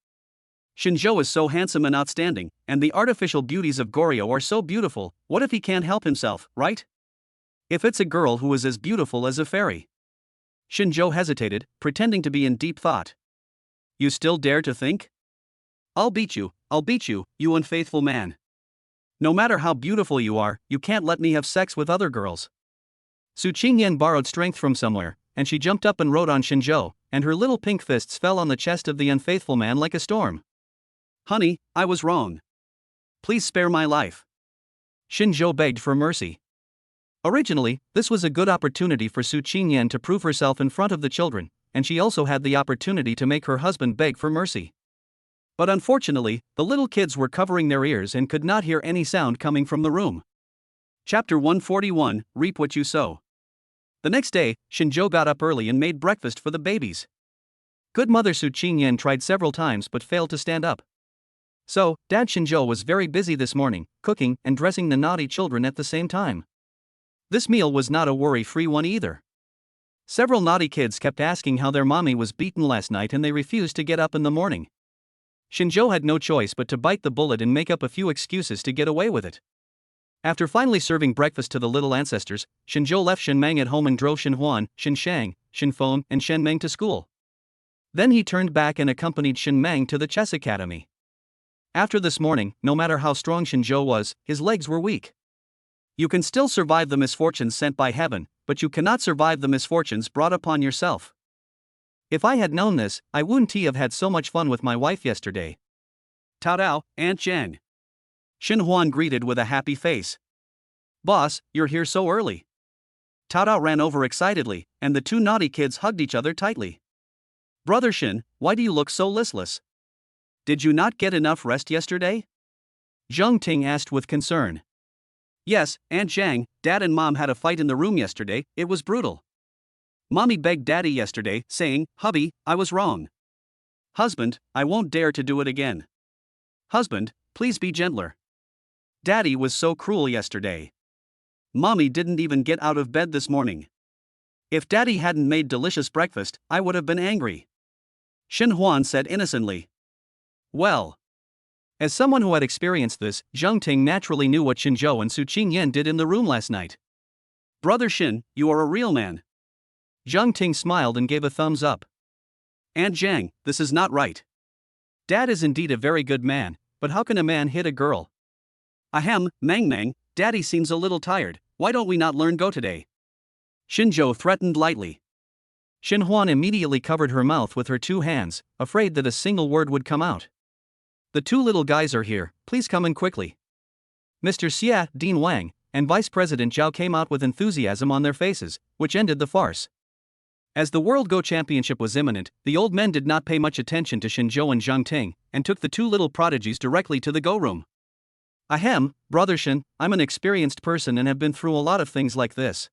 Xinzhou is so handsome and outstanding, and the artificial beauties of Goryeo are so beautiful, what if he can't help himself, right? If it's a girl who is as beautiful as a fairy? Xinzhou hesitated, pretending to be in deep thought. You still dare to think? I'll beat you, you unfaithful man. No matter how beautiful you are, you can't let me have sex with other girls. Su Qingyan borrowed strength from somewhere, and she jumped up and rode on Shinjo, and her little pink fists fell on the chest of the unfaithful man like a storm. Honey, I was wrong. Please spare my life. Shinjo begged for mercy. Originally, this was a good opportunity for Su Qingyan to prove herself in front of the children, and she also had the opportunity to make her husband beg for mercy. But unfortunately, the little kids were covering their ears and could not hear any sound coming from the room. Chapter 141, Reap What You Sow. The next day, Shinjo got up early and made breakfast for the babies. Good mother Su Qingyan tried several times but failed to stand up. So, Dad Shinjo was very busy this morning, cooking and dressing the naughty children at the same time. This meal was not a worry-free one either. Several naughty kids kept asking how their mommy was beaten last night and they refused to get up in the morning. Shinjo had no choice but to bite the bullet and make up a few excuses to get away with it. After finally serving breakfast to the little ancestors, Shinjo left Shenmeng at home and drove Shenhuan, Shenshang, Shenfeng, and Shenmeng to school. Then he turned back and accompanied Shenmeng to the chess academy. After this morning, no matter how strong Shinjo was, his legs were weak. You can still survive the misfortunes sent by heaven, but you cannot survive the misfortunes brought upon yourself. If I had known this, I wouldn't have had so much fun with my wife yesterday. Tao, Aunt Zhang. Shenhuan greeted with a happy face. Boss, you're here so early. Tao ran over excitedly, and the two naughty kids hugged each other tightly. Brother Shin, why do you look so listless? Did you not get enough rest yesterday? Zhang Ting asked with concern. Yes, Aunt Zhang, Dad and Mom had a fight in the room yesterday, it was brutal. Mommy begged Daddy yesterday, saying, "Hubby, I was wrong. Husband, I won't dare to do it again. Husband, please be gentler. Daddy was so cruel yesterday. Mommy didn't even get out of bed this morning. If Daddy hadn't made delicious breakfast, I would have been angry." Shenhuan said innocently. Well. As someone who had experienced this, Zhang Ting naturally knew what Shinjo and Su Qingyan did in the room last night. Brother Shin, you are a real man. Zhang Ting smiled and gave a thumbs up. Aunt Zhang, this is not right. Dad is indeed a very good man, but how can a man hit a girl? Ahem, Mang, Daddy seems a little tired, why don't we not learn Go today? Shinjo threatened lightly. Shenhuan immediately covered her mouth with her two hands, afraid that a single word would come out. The two little guys are here, please come in quickly. Mr. Xia, Dean Wang, and Vice President Zhao came out with enthusiasm on their faces, which ended the farce. As the World Go Championship was imminent, the old men did not pay much attention to Shinjo and Zhang Ting, and took the two little prodigies directly to the Go room. Ahem, Brother Shin, I'm an experienced person and have been through a lot of things like this.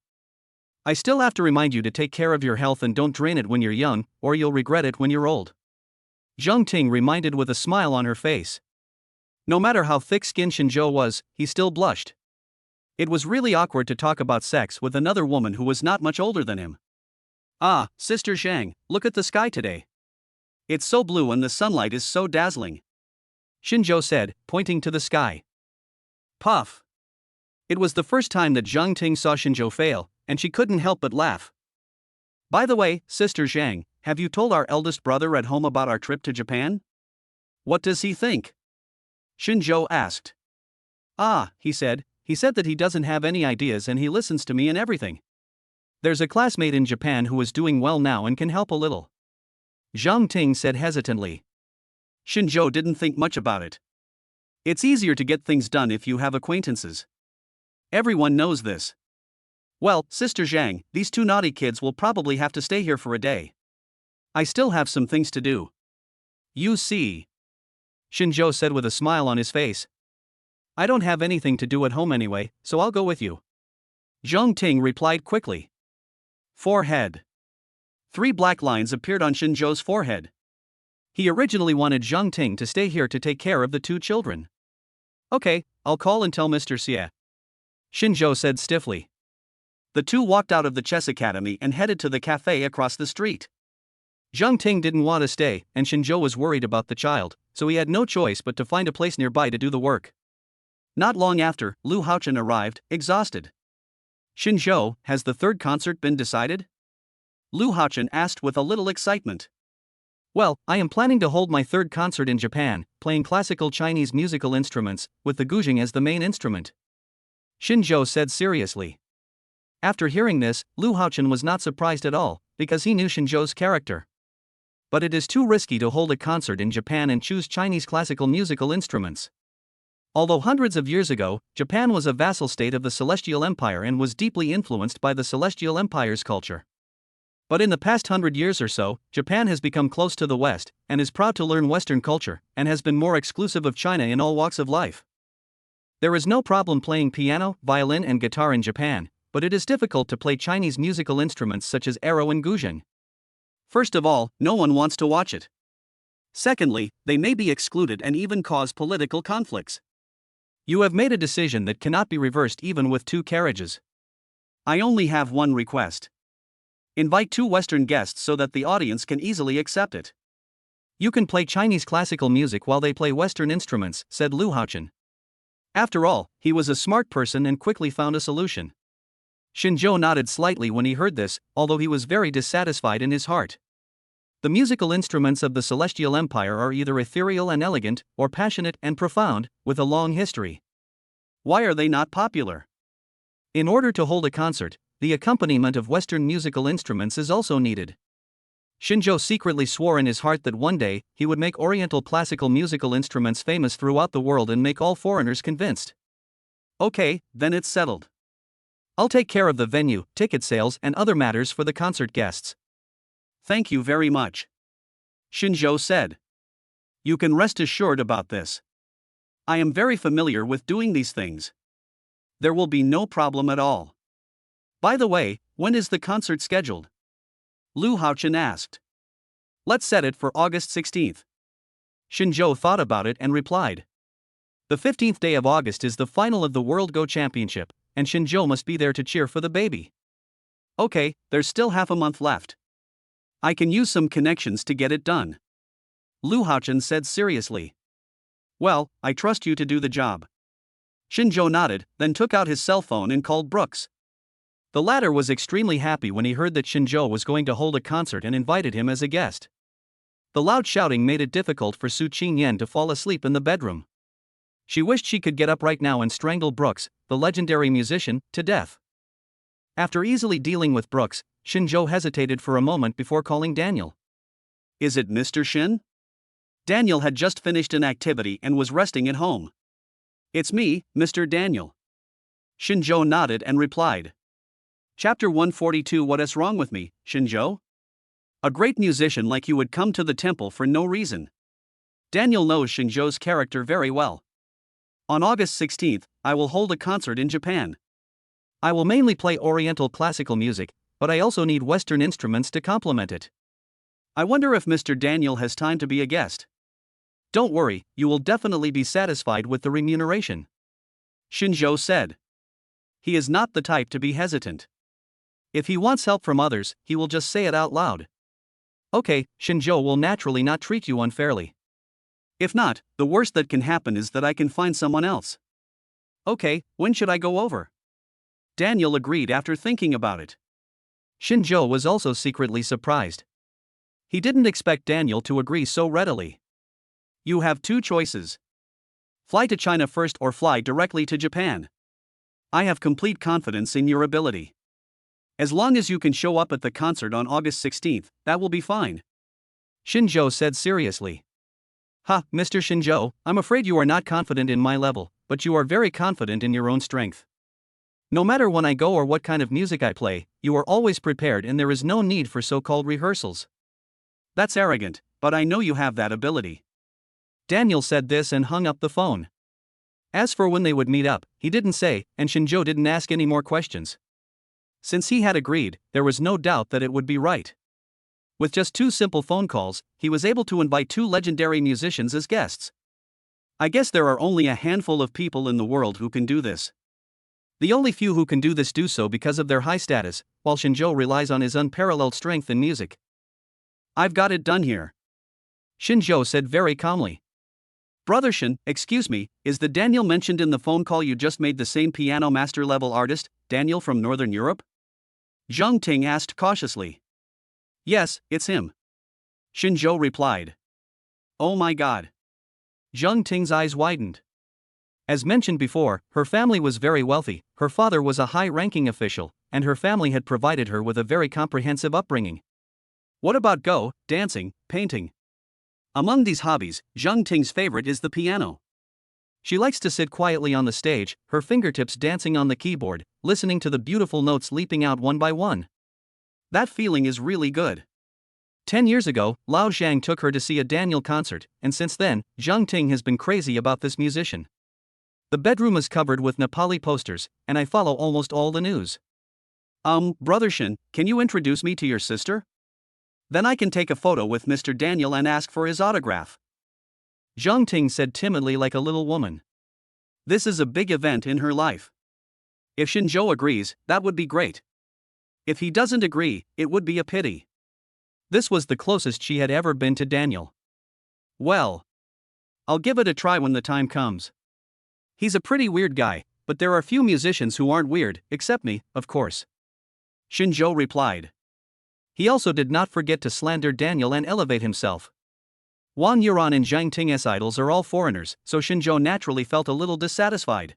I still have to remind you to take care of your health and don't drain it when you're young, or you'll regret it when you're old. Zhang Ting reminded with a smile on her face. No matter how thick-skinned Shinjo was, he still blushed. It was really awkward to talk about sex with another woman who was not much older than him. Ah, Sister Zhang, look at the sky today. It's so blue and the sunlight is so dazzling. Shinjo said, pointing to the sky. Puff. It was the first time that Zhang Ting saw Shinjo fail, and she couldn't help but laugh. By the way, Sister Zhang, have you told our eldest brother at home about our trip to Japan? What does he think? Shinjo asked. Ah, he said that he doesn't have any ideas and he listens to me and everything. There's a classmate in Japan who is doing well now and can help a little. Zhang Ting said hesitantly. Shinjo didn't think much about it. It's easier to get things done if you have acquaintances. Everyone knows this. Well, Sister Zhang, these two naughty kids will probably have to stay here for a day. I still have some things to do. You see, Shinjo said with a smile on his face. I don't have anything to do at home anyway, so I'll go with you. Zhang Ting replied quickly. Forehead. 3 black lines appeared on Shinjo's forehead. He originally wanted Zhang Ting to stay here to take care of the two children. Okay, I'll call and tell Mr. Xie. Shinjo said stiffly. The two walked out of the chess academy and headed to the cafe across the street. Zhang Ting didn't want to stay, and Shinjo was worried about the child, so he had no choice but to find a place nearby to do the work. Not long after, Lu Haochen arrived, exhausted. Shinjo, has the third concert been decided? Lu Haochen asked with a little excitement. Well, I am planning to hold my third concert in Japan, playing classical Chinese musical instruments, with the guzheng as the main instrument. Shinjo said seriously. After hearing this, Lu Haochen was not surprised at all, because he knew Shinjo's character. But it is too risky to hold a concert in Japan and choose Chinese classical musical instruments. Although hundreds of years ago, Japan was a vassal state of the Celestial Empire and was deeply influenced by the Celestial Empire's culture. But in the past 100 years or so, Japan has become close to the West, and is proud to learn Western culture, and has been more exclusive of China in all walks of life. There is no problem playing piano, violin and guitar in Japan, but it is difficult to play Chinese musical instruments such as arrow and guzheng. First of all, no one wants to watch it. Secondly, they may be excluded and even cause political conflicts. You have made a decision that cannot be reversed even with 2 carriages. I only have one request. Invite 2 Western guests so that the audience can easily accept it. You can play Chinese classical music while they play Western instruments, said Lu Haochen. After all, he was a smart person and quickly found a solution. Shinjo nodded slightly when he heard this, although he was very dissatisfied in his heart. The musical instruments of the Celestial Empire are either ethereal and elegant, or passionate and profound, with a long history. Why are they not popular? In order to hold a concert, the accompaniment of Western musical instruments is also needed. Shinjo secretly swore in his heart that one day, he would make Oriental classical musical instruments famous throughout the world and make all foreigners convinced. Okay, then it's settled. I'll take care of the venue, ticket sales and other matters for the concert guests. Thank you very much, Shinjo said. You can rest assured about this. I am very familiar with doing these things. There will be no problem at all. By the way, when is the concert scheduled? Lu Haochen asked. Let's set it for August 16th. Shinjo thought about it and replied. The 15th day of August is the final of the World Go Championship, and Shinjo must be there to cheer for the baby. Okay, there's still half a month left. I can use some connections to get it done, Lu Haochen said seriously. Well, I trust you to do the job. Shinjo nodded, then took out his cell phone and called Brooks. The latter was extremely happy when he heard that Shinjo was going to hold a concert and invited him as a guest. The loud shouting made it difficult for Su Qingyan to fall asleep in the bedroom. She wished she could get up right now and strangle Brooks, the legendary musician, to death. After easily dealing with Brooks, Shinjo hesitated for a moment before calling Daniel. Is it Mr. Shin? Daniel had just finished an activity and was resting at home. It's me, Mr. Daniel. Shinjo nodded and replied. Chapter 142. What is wrong with me, Shinjo? A great musician like you would come to the temple for no reason. Daniel knows Shinjo's character very well. On August 16th, I will hold a concert in Japan. I will mainly play Oriental classical music, but I also need Western instruments to complement it. I wonder if Mr. Daniel has time to be a guest. Don't worry, you will definitely be satisfied with the remuneration, Shinjo said. He is not the type to be hesitant. If he wants help from others, he will just say it out loud. Okay, Shinjo will naturally not treat you unfairly. If not, the worst that can happen is that I can find someone else. Okay, when should I go over? Daniel agreed after thinking about it. Shinjo was also secretly surprised. He didn't expect Daniel to agree so readily. You have 2 choices. Fly to China first or fly directly to Japan. I have complete confidence in your ability. As long as you can show up at the concert on August 16th, that will be fine, Shinjo said seriously. Ha, Mr. Shinjo, I'm afraid you are not confident in my level, but you are very confident in your own strength. No matter when I go or what kind of music I play, you are always prepared and there is no need for so-called rehearsals. That's arrogant, but I know you have that ability. Daniel said this and hung up the phone. As for when they would meet up, he didn't say, and Shinjo didn't ask any more questions. Since he had agreed, there was no doubt that it would be right. With just 2 simple phone calls, he was able to invite 2 legendary musicians as guests. I guess there are only a handful of people in the world who can do this. The only few who can do this do so because of their high status, while Shinjo relies on his unparalleled strength in music. I've got it done here, Shinjo said very calmly. Brother Shin, excuse me, is the Daniel mentioned in the phone call you just made the same piano master level artist, Daniel from Northern Europe? Zhang Ting asked cautiously. Yes, it's him, Shinjo replied. Oh my god. Zhang Ting's eyes widened. As mentioned before, her family was very wealthy, her father was a high-ranking official, and her family had provided her with a very comprehensive upbringing. What about Go, dancing, painting? Among these hobbies, Zhang Ting's favorite is the piano. She likes to sit quietly on the stage, her fingertips dancing on the keyboard, listening to the beautiful notes leaping out one by one. That feeling is really good. 10 years ago, Lao Zhang took her to see a Daniel concert, and since then, Zhang Ting has been crazy about this musician. The bedroom is covered with Nepali posters, and I follow almost all the news. Brother Shin, can you introduce me to your sister? Then I can take a photo with Mr. Daniel and ask for his autograph. Zhang Ting said timidly like a little woman. This is a big event in her life. If Shinzhou agrees, that would be great. If he doesn't agree, it would be a pity. This was the closest she had ever been to Daniel. Well, I'll give it a try when the time comes. He's a pretty weird guy, but there are few musicians who aren't weird, except me, of course. Shinzhou replied. He also did not forget to slander Daniel and elevate himself. Wang Yuran and Zhang Ting's idols are all foreigners, so Shinzhou naturally felt a little dissatisfied.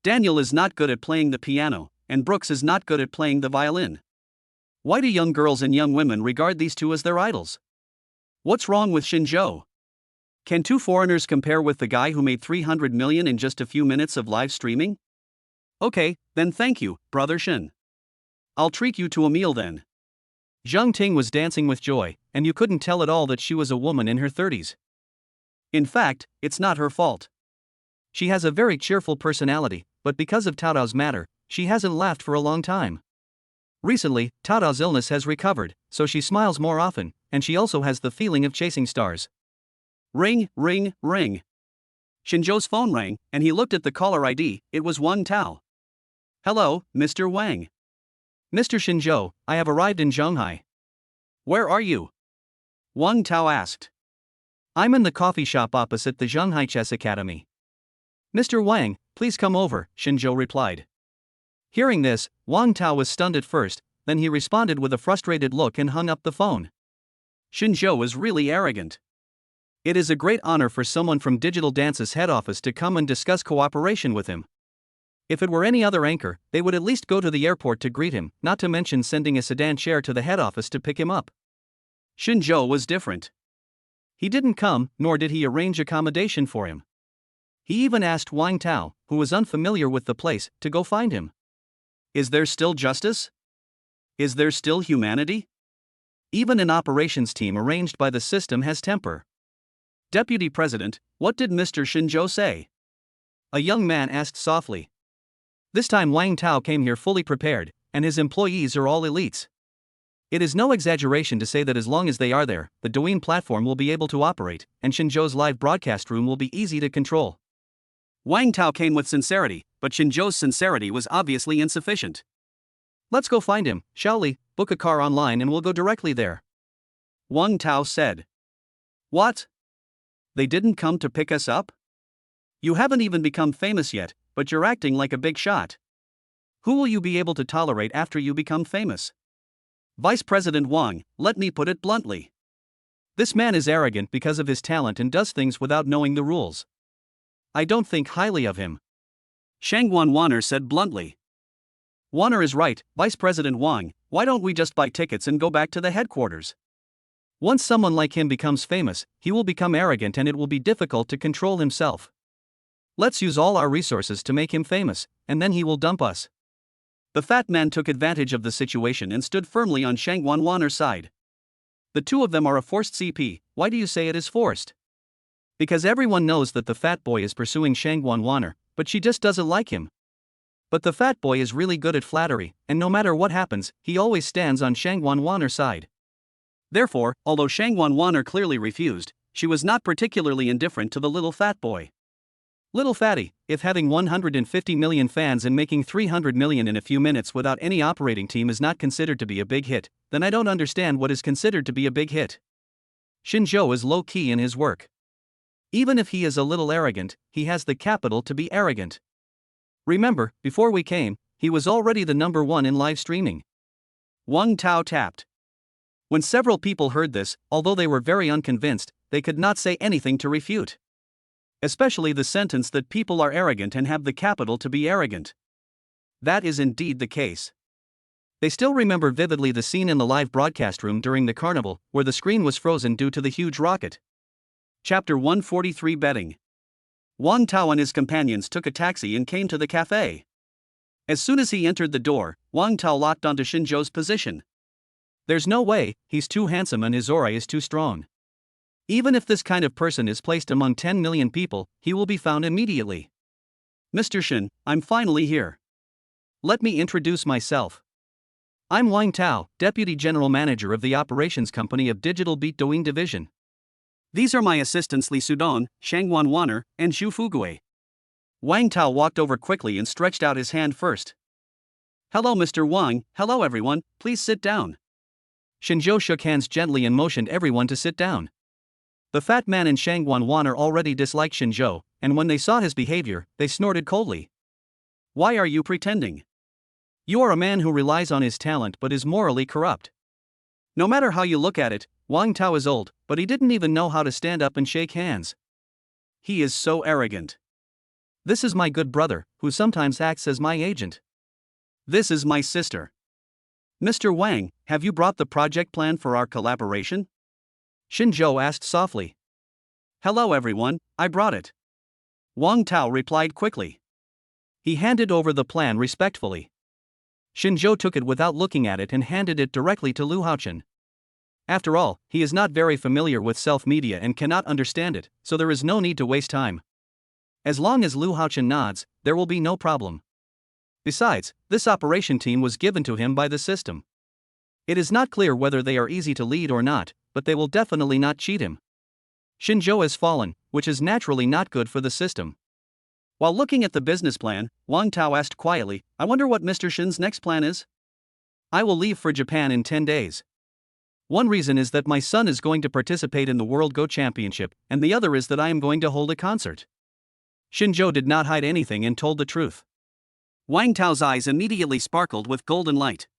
Daniel is not good at playing the piano, and Brooks is not good at playing the violin. Why do young girls and young women regard these two as their idols? What's wrong with Shinzhou? Can two foreigners compare with the guy who made 300 million in just a few minutes of live streaming? Okay, then thank you, Brother Shin. I'll treat you to a meal then. Zhang Ting was dancing with joy, and you couldn't tell at all that she was a woman in her 30s. In fact, it's not her fault. She has a very cheerful personality, but because of Tao Tao's matter, she hasn't laughed for a long time. Recently, Tao Tao's illness has recovered, so she smiles more often, and she also has the feeling of chasing stars. Ring, ring, ring. Shinzhou's phone rang, and he looked at the caller ID. It was Wang Tao. Hello, Mr. Wang. Mr. Shinzhou, I have arrived in Shanghai. Where are you? Wang Tao asked. I'm in the coffee shop opposite the Shanghai Chess Academy. Mr. Wang, please come over, Shinzhou replied. Hearing this, Wang Tao was stunned at first, then he responded with a frustrated look and hung up the phone. Shinzhou is really arrogant. It is a great honor for someone from Digital Dance's head office to come and discuss cooperation with him. If it were any other anchor, they would at least go to the airport to greet him, not to mention sending a sedan chair to the head office to pick him up. Shinzhou was different. He didn't come, nor did he arrange accommodation for him. He even asked Wang Tao, who was unfamiliar with the place, to go find him. Is there still justice? Is there still humanity? Even an operations team arranged by the system has temper. Deputy President, what did Mr. Shinzhou say? A young man asked softly. This time Wang Tao came here fully prepared, and his employees are all elites. It is no exaggeration to say that as long as they are there, the Douyin platform will be able to operate, and Shinzhou's live broadcast room will be easy to control. Wang Tao came with sincerity, but Shinzhou's sincerity was obviously insufficient. Let's go find him, shall we? Book a car online and we'll go directly there. Wang Tao said. What? They didn't come to pick us up? You haven't even become famous yet, but you're acting like a big shot. Who will you be able to tolerate after you become famous? Vice President Wang, let me put it bluntly. This man is arrogant because of his talent and does things without knowing the rules. I don't think highly of him. Shangguan Wanner said bluntly. Wanner is right, Vice President Wang, why don't we just buy tickets and go back to the headquarters? Once someone like him becomes famous, he will become arrogant and it will be difficult to control himself. Let's use all our resources to make him famous, and then he will dump us. The fat man took advantage of the situation and stood firmly on Shangguan Wanner's side. The two of them are a forced CP. Why do you say it is forced? Because everyone knows that the fat boy is pursuing Shangguan Wanner, but she just doesn't like him. But the fat boy is really good at flattery, and no matter what happens, he always stands on Shangguan Wanner's side. Therefore, although Shangguan Wanner clearly refused, she was not particularly indifferent to the little fat boy. Little fatty, if having 150 million fans and making 300 million in a few minutes without any operating team is not considered to be a big hit, then I don't understand what is considered to be a big hit. Shinzhou is low-key in his work. Even if he is a little arrogant, he has the capital to be arrogant. Remember, before we came, he was already the number one in live streaming. Wang Tao tapped. When several people heard this, although they were very unconvinced, they could not say anything to refute. Especially the sentence that people are arrogant and have the capital to be arrogant. That is indeed the case. They still remember vividly the scene in the live broadcast room during the carnival, where the screen was frozen due to the huge rocket. Chapter 143 Betting. Wang Tao and his companions took a taxi and came to the cafe. As soon as he entered the door, Wang Tao locked onto Xinzhou's position. There's no way, he's too handsome and his aura is too strong. Even if this kind of person is placed among 10 million people, he will be found immediately. Mr. Shin, I'm finally here. Let me introduce myself. I'm Wang Tao, Deputy General Manager of the Operations Company of Digital Beat Douyin Division. These are my assistants Li Sudong, Shangwan Wanner, and Zhu Fugui. Wang Tao walked over quickly and stretched out his hand first. Hello Mr. Wang, hello everyone, please sit down. Xinzhou shook hands gently and motioned everyone to sit down. The fat man and Shangwan Wanner already disliked Xinzhou, and when they saw his behavior, they snorted coldly. Why are you pretending? You are a man who relies on his talent but is morally corrupt. No matter how you look at it, Wang Tao is old, but he didn't even know how to stand up and shake hands. He is so arrogant. This is my good brother, who sometimes acts as my agent. This is my sister. Mr. Wang, have you brought the project plan for our collaboration? Xinzhou asked softly. Hello everyone, I brought it. Wang Tao replied quickly. He handed over the plan respectfully. Xinzhou took it without looking at it and handed it directly to Lu Haochen. After all, he is not very familiar with self-media and cannot understand it, so there is no need to waste time. As long as Lu Haochen nods, there will be no problem. Besides, this operation team was given to him by the system. It is not clear whether they are easy to lead or not, but they will definitely not cheat him. Xinzhou has fallen, which is naturally not good for the system. While looking at the business plan, Wang Tao asked quietly, I wonder what Mr. Shin's next plan is? I will leave for Japan in 10 days. One reason is that my son is going to participate in the World Go Championship, and the other is that I am going to hold a concert. Xinzhou did not hide anything and told the truth. Wang Tao's eyes immediately sparkled with golden light.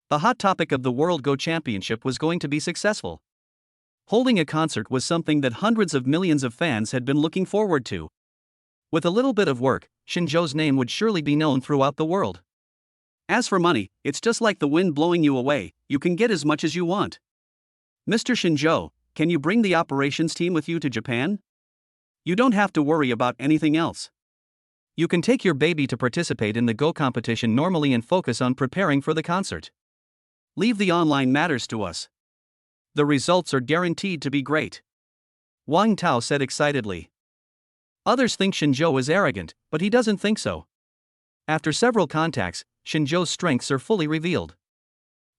The hot topic of the World Go Championship was going to be successful. Holding a concert was something that hundreds of millions of fans had been looking forward to. With a little bit of work, Xinzhou's name would surely be known throughout the world. As for money, it's just like the wind blowing you away, you can get as much as you want. Mr. Xinzhou, can you bring the operations team with you to Japan? You don't have to worry about anything else. You can take your baby to participate in the Go competition normally and focus on preparing for the concert. Leave the online matters to us. The results are guaranteed to be great. Wang Tao said excitedly. Others think Xinzhou is arrogant, but he doesn't think so. After several contacts, Xinzhou's strengths are fully revealed.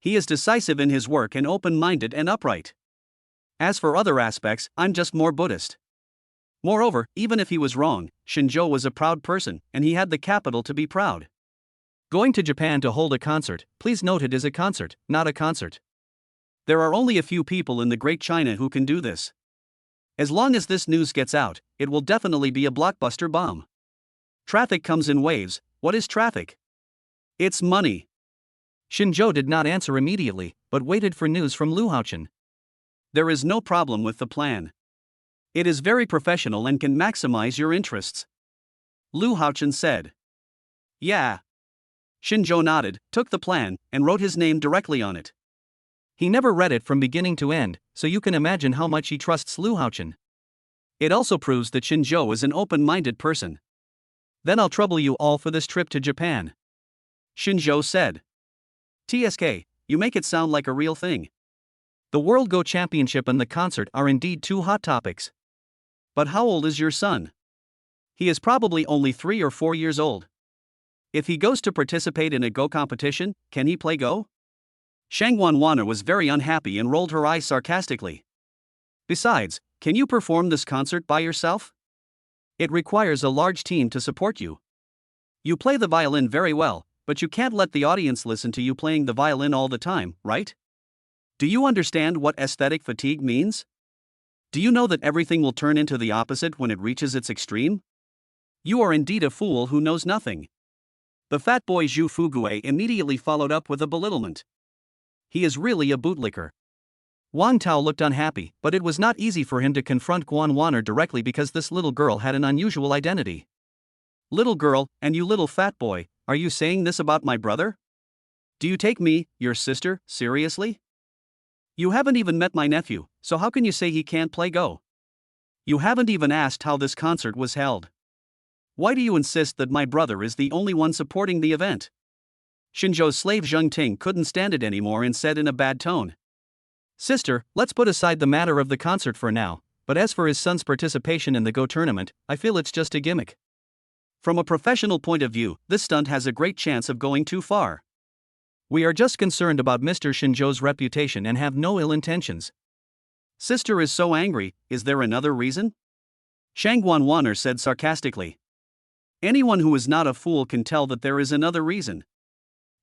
He is decisive in his work and open-minded and upright. As for other aspects, I'm just more Buddhist. Moreover, even if he was wrong, Xinzhou was a proud person, and he had the capital to be proud. Going to Japan to hold a concert, please note it is a concert, not a concert. There are only a few people in the Great China who can do this. As long as this news gets out, it will definitely be a blockbuster bomb. Traffic comes in waves. What is traffic? It's money. Xinzhou did not answer immediately, but waited for news from Lu Haochen. There is no problem with the plan. It is very professional and can maximize your interests. Lu Haochen said. Yeah. Xinzhou nodded, took the plan, and wrote his name directly on it. He never read it from beginning to end, so you can imagine how much he trusts Lu Haochen. It also proves that Xinzhou is an open-minded person. Then I'll trouble you all for this trip to Japan. Xinzhou said. TSK, you make it sound like a real thing. The World Go Championship and the concert are indeed two hot topics. But how old is your son? He is probably only 3 or 4 years old. If he goes to participate in a Go competition, can he play Go? Shangwan Wanner was very unhappy and rolled her eyes sarcastically. Besides, can you perform this concert by yourself? It requires a large team to support you. You play the violin very well, but you can't let the audience listen to you playing the violin all the time, right? Do you understand what aesthetic fatigue means? Do you know that everything will turn into the opposite when it reaches its extreme? You are indeed a fool who knows nothing. The fat boy Zhu Fugui immediately followed up with a belittlement. He is really a bootlicker. Wang Tao looked unhappy, but it was not easy for him to confront Guan Wanner directly because this little girl had an unusual identity. Little girl, and you little fat boy, are you saying this about my brother? Do you take me, your sister, seriously? You haven't even met my nephew, so how can you say he can't play Go? You haven't even asked how this concert was held. Why do you insist that my brother is the only one supporting the event? Xinzhou's slave Zheng Ting couldn't stand it anymore and said in a bad tone. Sister, let's put aside the matter of the concert for now, but as for his son's participation in the Go tournament, I feel it's just a gimmick. From a professional point of view, this stunt has a great chance of going too far. We are just concerned about Mr. Xinzhou's reputation and have no ill intentions. Sister is so angry, is there another reason? Shang Wanwaner said sarcastically. Anyone who is not a fool can tell that there is another reason.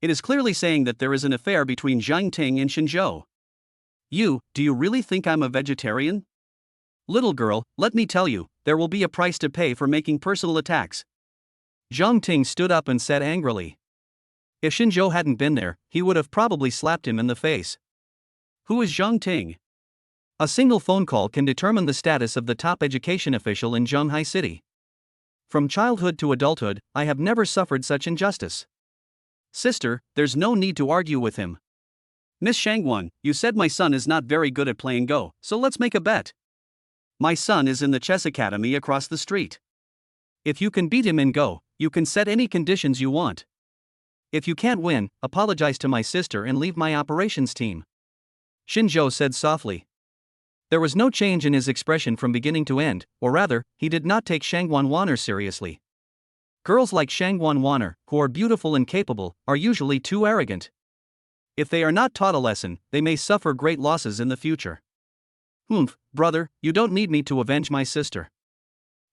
It is clearly saying that there is an affair between Zhang Ting and Xinzhou. Do you really think I'm a vegetarian? Little girl, let me tell you, there will be a price to pay for making personal attacks. Zhang Ting stood up and said angrily. If Xinzhou hadn't been there, he would have probably slapped him in the face. Who is Zhang Ting? A single phone call can determine the status of the top education official in Zhonghai City. From childhood to adulthood, I have never suffered such injustice. Sister, there's no need to argue with him. Miss Shangwan, you said my son is not very good at playing Go, so let's make a bet. My son is in the chess academy across the street. If you can beat him in Go, you can set any conditions you want. If you can't win, apologize to my sister and leave my operations team. Xinzhou said softly. There was no change in his expression from beginning to end, or rather, he did not take Shang Wanwaner seriously. Girls like Shang Wanwaner, who are beautiful and capable, are usually too arrogant. If they are not taught a lesson, they may suffer great losses in the future. Brother, you don't need me to avenge my sister.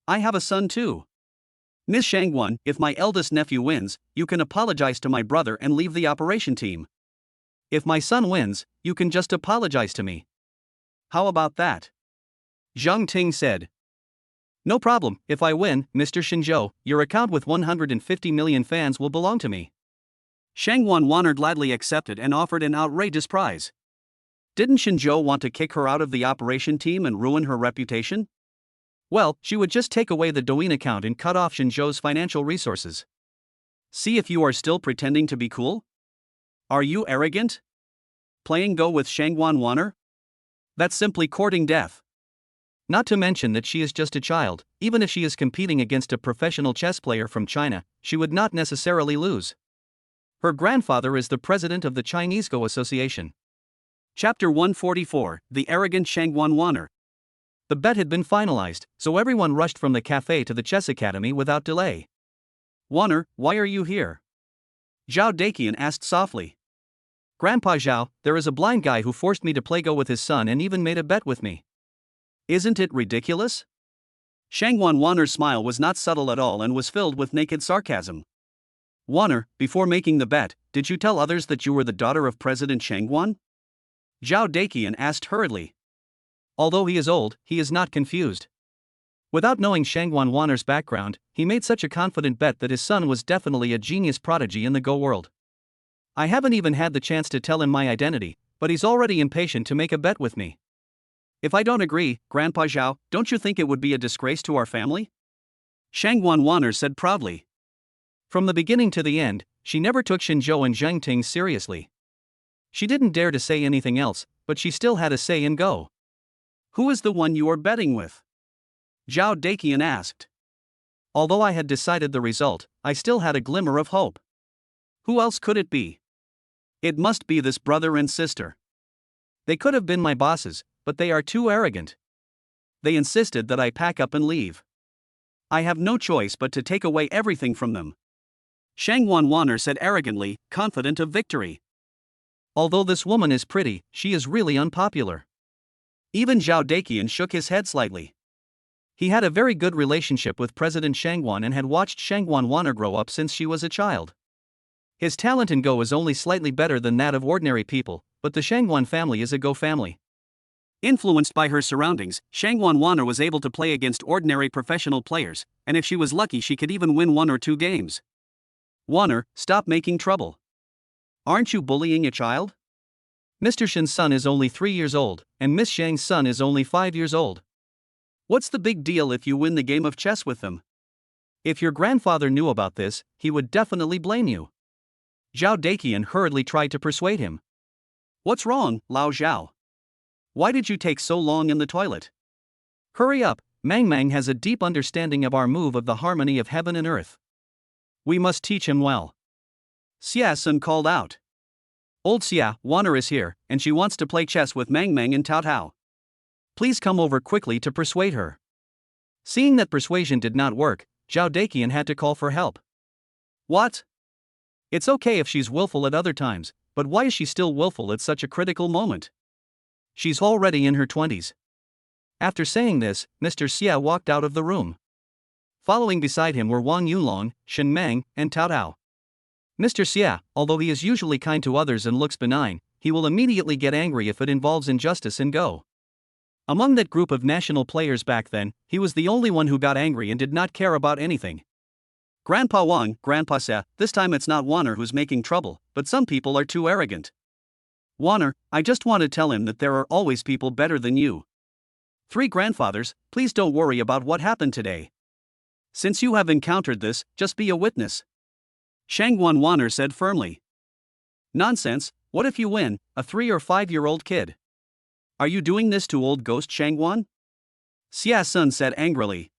I have a son too. Miss Shangwan, if my eldest nephew wins, you can apologize to my brother and leave the operation team. If my son wins, you can just apologize to me. How about that? Zhang Ting said. No problem, if I win, Mr. Xinzhou, your account with 150 million fans will belong to me. Shang Wanwaner gladly accepted and offered an outrageous prize. Didn't Xinzhou want to kick her out of the operation team and ruin her reputation? Well, she would just take away the Douyin account and cut off Xinzhou's financial resources. See if you are still pretending to be cool? Are you arrogant? Playing Go with Shang Wanwaner? That's simply courting death. Not to mention that she is just a child. Even if she is competing against a professional chess player from China, she would not necessarily lose. Her grandfather is the president of the Chinese Go Association. Chapter 144, The Arrogant Shang Wanwaner. The bet had been finalized, so everyone rushed from the cafe to the chess academy without delay. Waner, why are you here? Zhao Daqian asked softly. Grandpa Zhao, there is a blind guy who forced me to play Go with his son and even made a bet with me. Isn't it ridiculous? Shang Wanwaner's smile was not subtle at all and was filled with naked sarcasm. Waner, before making the bet, did you tell others that you were the daughter of President Shangwan? Zhao Daqian asked hurriedly. Although he is old, he is not confused. Without knowing Shang Wanwaner's background, he made such a confident bet that his son was definitely a genius prodigy in the Go world. I haven't even had the chance to tell him my identity, but he's already impatient to make a bet with me. If I don't agree, Grandpa Zhao, don't you think it would be a disgrace to our family? Shang Wanwaner said proudly. From the beginning to the end, she never took Xinzhou and Zhang Ting seriously. She didn't dare to say anything else, but she still had a say in Go. Who is the one you are betting with? Zhao Daqian asked. Although I had decided the result, I still had a glimmer of hope. Who else could it be? It must be this brother and sister. They could have been my bosses, but they are too arrogant. They insisted that I pack up and leave. I have no choice but to take away everything from them. Shang Wanwaner said arrogantly, confident of victory. Although this woman is pretty, she is really unpopular. Even Zhao Daqian shook his head slightly. He had a very good relationship with President Shangwan and had watched Shang Wanwaner grow up since she was a child. His talent in Go is only slightly better than that of ordinary people, but the Shangwan family is a Go family. Influenced by her surroundings, Shang Wanwaner was able to play against ordinary professional players, and if she was lucky she could even win 1 or 2 games. Waner, stop making trouble. Aren't you bullying a child? Mr. Shen's son is only 3 years old, and Miss Shang's son is only 5 years old. What's the big deal if you win the game of chess with them? If your grandfather knew about this, he would definitely blame you. Zhao Daqian hurriedly tried to persuade him. What's wrong, Lao Zhao? Why did you take so long in the toilet? Hurry up, Mang Mang has a deep understanding of our move of the harmony of heaven and earth. We must teach him well. Xia Sun called out. Old Xia, Wanner is here, and she wants to play chess with Mang Mang and Tao Tao. Please come over quickly to persuade her. Seeing that persuasion did not work, Zhao Daqian had to call for help. What? It's okay if she's willful at other times, but why is she still willful at such a critical moment? She's already in her 20s. After saying this, Mr. Xia walked out of the room. Following beside him were Wang Yunlong, Shen Meng, and Tao Tao. Mr. Xia, although he is usually kind to others and looks benign, he will immediately get angry if it involves injustice and go. Among that group of national players back then, he was the only one who got angry and did not care about anything. Grandpa Wang, Grandpa Xia, this time it's not Wanner who's making trouble, but some people are too arrogant. Wanner, I just want to tell him that there are always people better than you. 3 grandfathers, please don't worry about what happened today. Since you have encountered this, just be a witness. Shangguan Wanner said firmly. Nonsense, what if you win, a 3 or 5-year-old kid? Are you doing this to old ghost Shangguan? Xia Sun said angrily.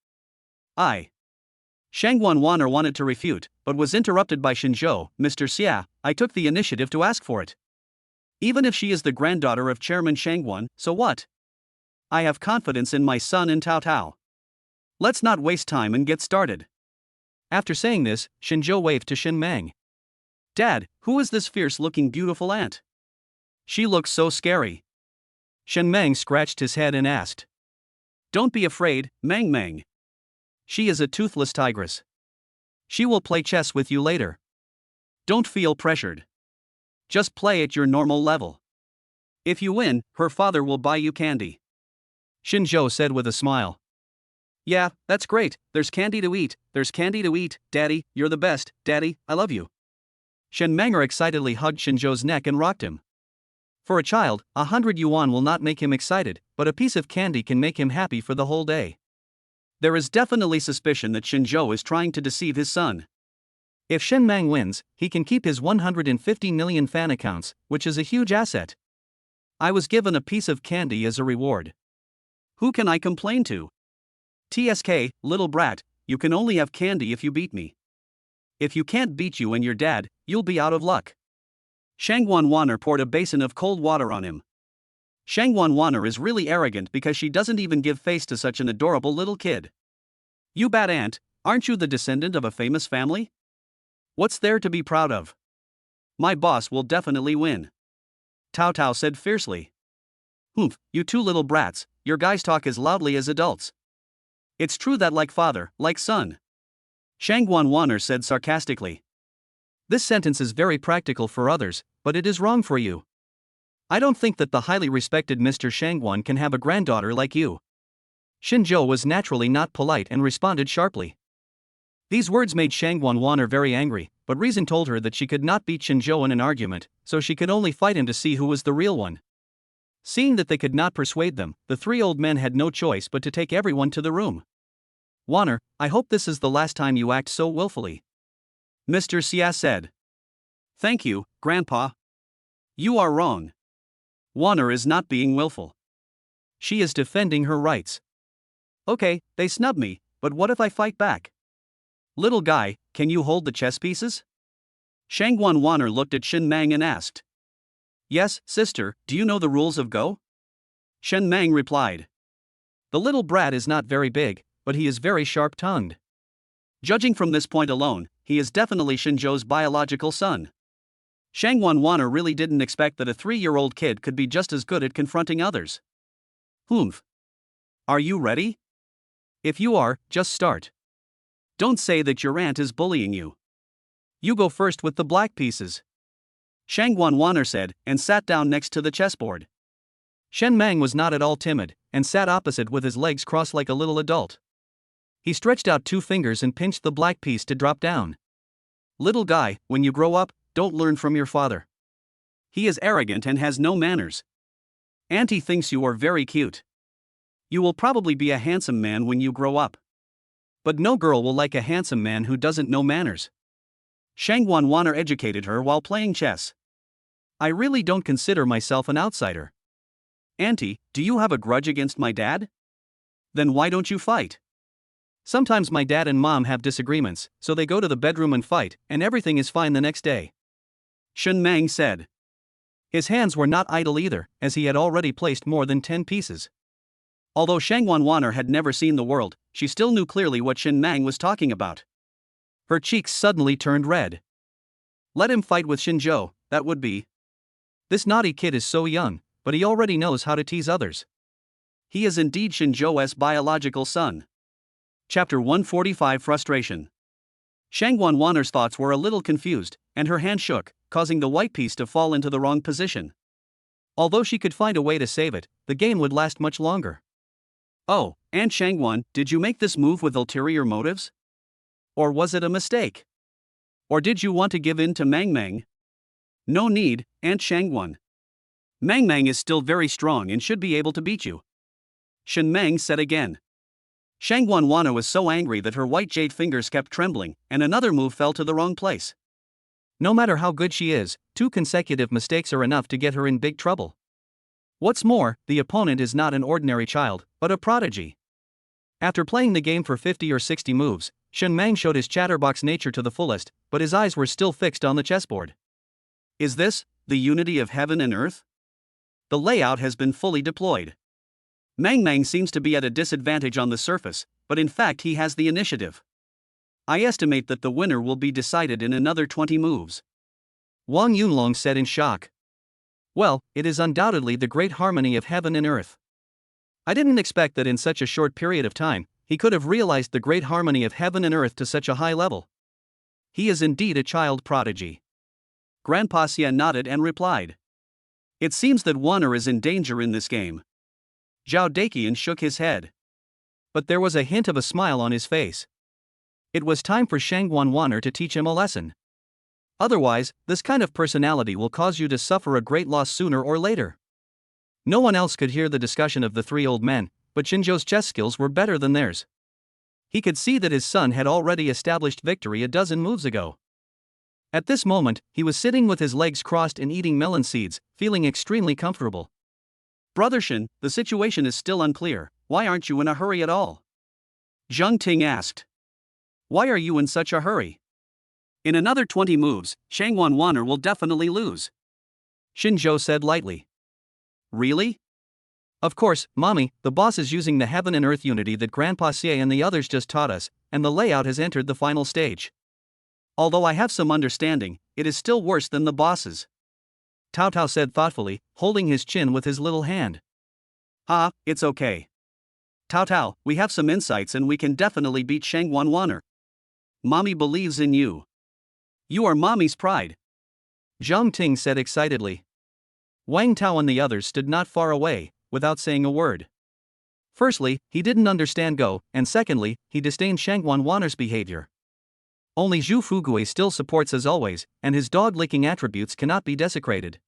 Shangguan Wanner wanted to refute, but was interrupted by Shinzhou. Mr. Xia, I took the initiative to ask for it. Even if she is the granddaughter of Chairman Shangguan, so what? I have confidence in my son and Tao Tao. Let's not waste time and get started. After saying this, Shinzhou waved to Shen Meng. Dad, who is this fierce-looking beautiful aunt? She looks so scary. Shen Meng scratched his head and asked. Don't be afraid, Mang Mang. She is a toothless tigress. She will play chess with you later. Don't feel pressured. Just play at your normal level. If you win, her father will buy you candy. Shinzhou said with a smile. Yeah, that's great, there's candy to eat, Daddy, you're the best, Daddy, I love you. Shen Menger excitedly hugged Shinzhou's neck and rocked him. For a child, 100 yuan will not make him excited, but a piece of candy can make him happy for the whole day. There is definitely suspicion that Shinzhou is trying to deceive his son. If Shen Mang wins, he can keep his 150 million fan accounts, which is a huge asset. I was given a piece of candy as a reward. Who can I complain to? TSK, little brat, you can only have candy if you beat me. If you can't beat you and your dad, you'll be out of luck. Shangguan Wanner poured a basin of cold water on him. Shangguan Wanner is really arrogant because she doesn't even give face to such an adorable little kid. You bad aunt, aren't you the descendant of a famous family? What's there to be proud of? My boss will definitely win. Tao Tao said fiercely. Humph, you 2 little brats, your guys talk as loudly as adults. It's true that like father, like son. Shangguan Wanner said sarcastically. This sentence is very practical for others, but it is wrong for you. I don't think that the highly respected Mr. Shangguan can have a granddaughter like you. Shinzhou was naturally not polite and responded sharply. These words made Shangguan Wanner very angry, but reason told her that she could not beat Shinzhou in an argument, so she could only fight him to see who was the real one. Seeing that they could not persuade them, the 3 old men had no choice but to take everyone to the room. Wanner, I hope this is the last time you act so willfully. Mr. Xia said. Thank you, Grandpa. You are wrong. Wanner is not being willful. She is defending her rights. Okay, they snub me, but what if I fight back? Little guy, can you hold the chess pieces? Shangguan Wanner looked at Shen Mang and asked. Yes, sister, do you know the rules of Go? Shen Mang replied. The little brat is not very big, but he is very sharp-tongued. Judging from this point alone, he is definitely Shinzhou's biological son. Shangguan Wanner really didn't expect that a 3-year-old kid could be just as good at confronting others. Humph. Are you ready? If you are, just start. Don't say that your aunt is bullying you. You go first with the black pieces. Shangguan Wanner said, and sat down next to the chessboard. Shen Mang was not at all timid, and sat opposite with his legs crossed like a little adult. He stretched out 2 fingers and pinched the black piece to drop down. Little guy, when you grow up, don't learn from your father. He is arrogant and has no manners. Auntie thinks you are very cute. You will probably be a handsome man when you grow up. But no girl will like a handsome man who doesn't know manners. Shang Wanwaner educated her while playing chess. I really don't consider myself an outsider. Auntie, do you have a grudge against my dad? Then why don't you fight? Sometimes my dad and mom have disagreements, so they go to the bedroom and fight, and everything is fine the next day. Shen Mang said. His hands were not idle either, as he had already placed more than 10 pieces. Although Shang Wanwaner had never seen the world, she still knew clearly what Shen Mang was talking about. Her cheeks suddenly turned red. Let him fight with Shinzhou, that would be. This naughty kid is so young, but he already knows how to tease others. He is indeed Shinzhou's biological son. Chapter 145 Frustration. Shang Wanwaner's thoughts were a little confused, and her hand shook, causing the white piece to fall into the wrong position. Although she could find a way to save it, the game would last much longer. Oh, Aunt Shangwan, did you make this move with ulterior motives? Or was it a mistake? Or did you want to give in to Mang Mang? No need, Aunt Shangwan. Mang Mang is still very strong and should be able to beat you. Shen Mang said again. Shang Wanwana was so angry that her white jade fingers kept trembling, and another move fell to the wrong place. No matter how good she is, 2 consecutive mistakes are enough to get her in big trouble. What's more, the opponent is not an ordinary child, but a prodigy. After playing the game for 50 or 60 moves, Shen Mang showed his chatterbox nature to the fullest, but his eyes were still fixed on the chessboard. Is this the unity of heaven and earth? The layout has been fully deployed. Mang Mang seems to be at a disadvantage on the surface, but in fact he has the initiative. I estimate that the winner will be decided in another 20 moves. Wang Yunlong said in shock. Well, it is undoubtedly the great harmony of heaven and earth. I didn't expect that in such a short period of time, he could have realized the great harmony of heaven and earth to such a high level. He is indeed a child prodigy. Grandpa Xia nodded and replied. It seems that Wanner is in danger in this game. Zhao Daqian shook his head. But there was a hint of a smile on his face. It was time for Shang Wanwaner to teach him a lesson. Otherwise, this kind of personality will cause you to suffer a great loss sooner or later. No one else could hear the discussion of the 3 old men, but Shinzhou's chess skills were better than theirs. He could see that his son had already established victory a dozen moves ago. At this moment, he was sitting with his legs crossed and eating melon seeds, feeling extremely comfortable. Brother Shen, the situation is still unclear. Why aren't you in a hurry at all? Zheng Ting asked. Why are you in such a hurry? In another 20 moves, Shang Wanwaner will definitely lose. Shinzhou said lightly. Really? Of course, Mommy, the boss is using the heaven and earth unity that Grandpa Xie and the others just taught us, and the layout has entered the final stage. Although I have some understanding, it is still worse than the boss's. Tao Tao said thoughtfully, holding his chin with his little hand. It's okay. Tao Tao, we have some insights and we can definitely beat Shang Wanwaner. Mommy believes in you. You are Mommy's pride. Zhang Ting said excitedly. Wang Tao and the others stood not far away, without saying a word. Firstly, he didn't understand Go, and secondly, he disdained Shang Wanwaner's behavior. Only Zhu Fugui still supports as always, and his dog-licking attributes cannot be desecrated.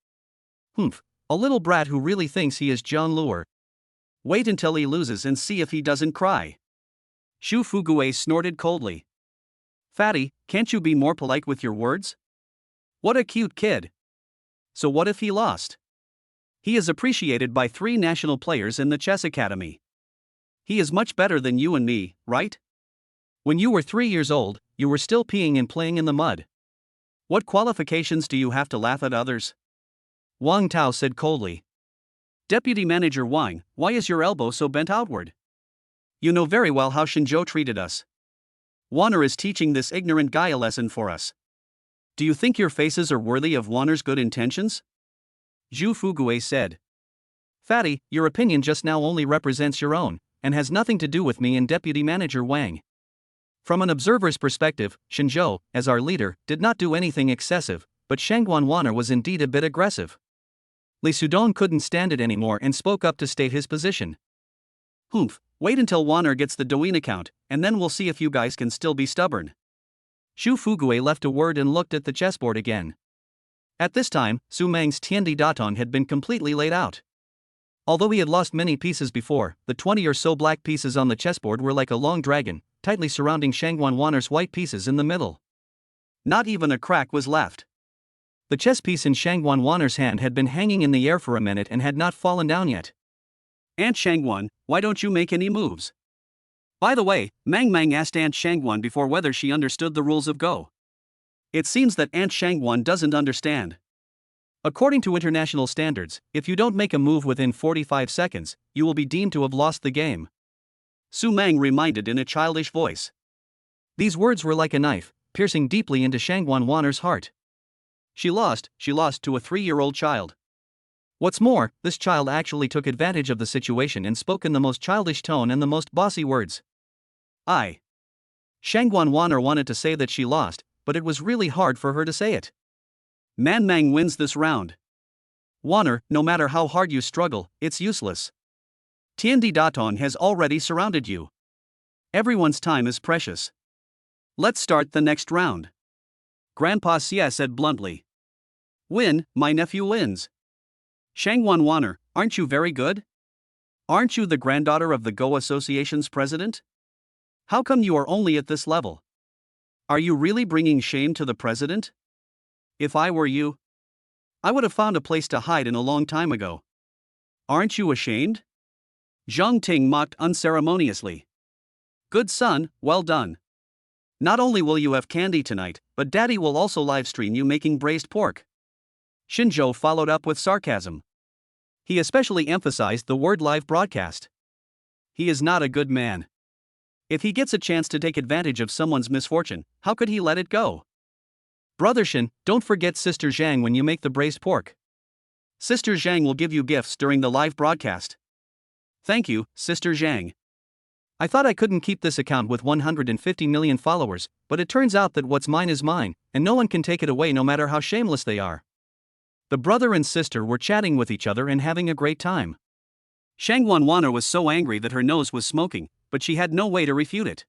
Humph, a little brat who really thinks he is John Lure. Wait until he loses and see if he doesn't cry. Zhu Fugui snorted coldly. Fatty, can't you be more polite with your words? What a cute kid. So what if he lost? He is appreciated by 3 national players in the chess academy. He is much better than you and me, right? When you were 3 years old, you were still peeing and playing in the mud. What qualifications do you have to laugh at others? Wang Tao said coldly. Deputy Manager Wang, why is your elbow so bent outward? You know very well how Shinzhou treated us. Wanner is teaching this ignorant guy a lesson for us. Do you think your faces are worthy of Wanner's good intentions? Zhu Fugui said. Fatty, your opinion just now only represents your own, and has nothing to do with me and Deputy Manager Wang. From an observer's perspective, Shinzhou, as our leader, did not do anything excessive, but Shang Wanwaner was indeed a bit aggressive. Li Sudong couldn't stand it anymore and spoke up to state his position. Humph, wait until Wanner gets the Douyin account, and then we'll see if you guys can still be stubborn. Zhu Fugui left a word and looked at the chessboard again. At this time, Su Mang's Tiandi Datong had been completely laid out. Although he had lost many pieces before, the 20 or so black pieces on the chessboard were like a long dragon, tightly surrounding Shang Wanwaner's white pieces in the middle. Not even a crack was left. The chess piece in Shangguan Wanner's hand had been hanging in the air for a minute and had not fallen down yet. Aunt Shangguan, why don't you make any moves? By the way, Mang Mang asked Aunt Shangguan before whether she understood the rules of Go. It seems that Aunt Shangguan doesn't understand. According to international standards, if you don't make a move within 45 seconds, you will be deemed to have lost the game. Su Mang reminded in a childish voice. These words were like a knife, piercing deeply into Shangguan Wanner's heart. She lost to a 3-year-old child. What's more, this child actually took advantage of the situation and spoke in the most childish tone and the most bossy words. Shangguan Wanner wanted to say that she lost, but it was really hard for her to say it. Man Mang wins this round. Wanner, no matter how hard you struggle, it's useless. Tiandi Daton has already surrounded you. Everyone's time is precious. Let's start the next round. Grandpa Xie said bluntly. Win, my nephew wins. Shangguan Wanner, aren't you very good? Aren't you the granddaughter of the Go Association's president? How come you are only at this level? Are you really bringing shame to the president? If I were you, I would have found a place to hide in a long time ago. Aren't you ashamed? Zhang Ting mocked unceremoniously. Good son, well done. Not only will you have candy tonight, but Daddy will also livestream you making braised pork. Shinzhou followed up with sarcasm. He especially emphasized the word live broadcast. He is not a good man. If he gets a chance to take advantage of someone's misfortune, how could he let it go? Brother Shin, don't forget Sister Zhang when you make the braised pork. Sister Zhang will give you gifts during the live broadcast. Thank you, Sister Zhang. I thought I couldn't keep this account with 150 million followers, but it turns out that what's mine is mine, and no one can take it away no matter how shameless they are. The brother and sister were chatting with each other and having a great time. Shangguan Wanner was so angry that her nose was smoking, but she had no way to refute it.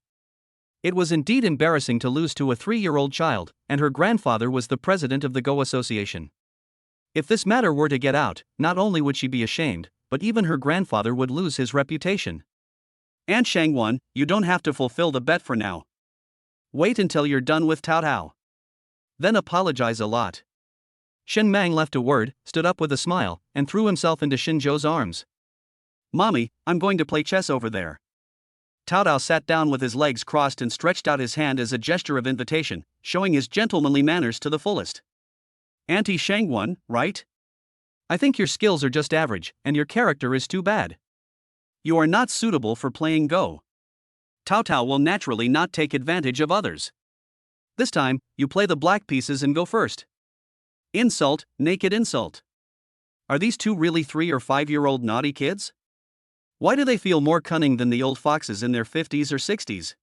It was indeed embarrassing to lose to a 3-year-old child, and her grandfather was the president of the Go Association. If this matter were to get out, not only would she be ashamed, but even her grandfather would lose his reputation. Aunt Shangguan, you don't have to fulfill the bet for now. Wait until you're done with Tao Tao. Then apologize a lot. Shen Mang left a word, stood up with a smile, and threw himself into Shinzhou's arms. Mommy, I'm going to play chess over there. Tao Tao sat down with his legs crossed and stretched out his hand as a gesture of invitation, showing his gentlemanly manners to the fullest. Auntie Shangguan, right? I think your skills are just average, and your character is too bad. You are not suitable for playing Go. Tao Tao will naturally not take advantage of others. This time, you play the black pieces and go first. Insult, naked insult. Are these two really 3 or 5-year-old naughty kids? Why do they feel more cunning than the old foxes in their 50s or 60s?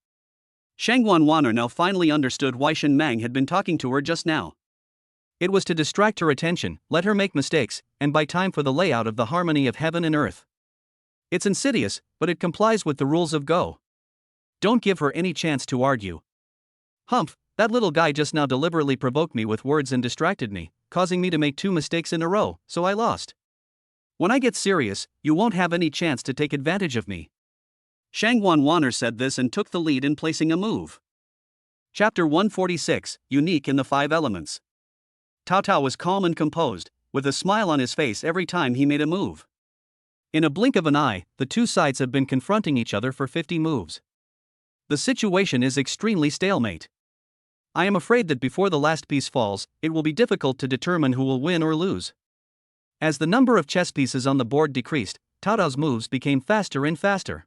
Shangguan Wanner now finally understood why Shen Mang had been talking to her just now. It was to distract her attention, let her make mistakes, and buy time for the layout of the harmony of heaven and earth. It's insidious, but it complies with the rules of Go. Don't give her any chance to argue. Humph, that little guy just now deliberately provoked me with words and distracted me, causing me to make 2 mistakes in a row, so I lost. When I get serious, you won't have any chance to take advantage of me. Shangguan Wanner said this and took the lead in placing a move. Chapter 146, Unique in the 5 Elements. Tao Tao was calm and composed, with a smile on his face every time he made a move. In a blink of an eye, the two sides have been confronting each other for 50 moves. The situation is extremely stalemate. I am afraid that before the last piece falls, it will be difficult to determine who will win or lose. As the number of chess pieces on the board decreased, Tao Tao's moves became faster and faster.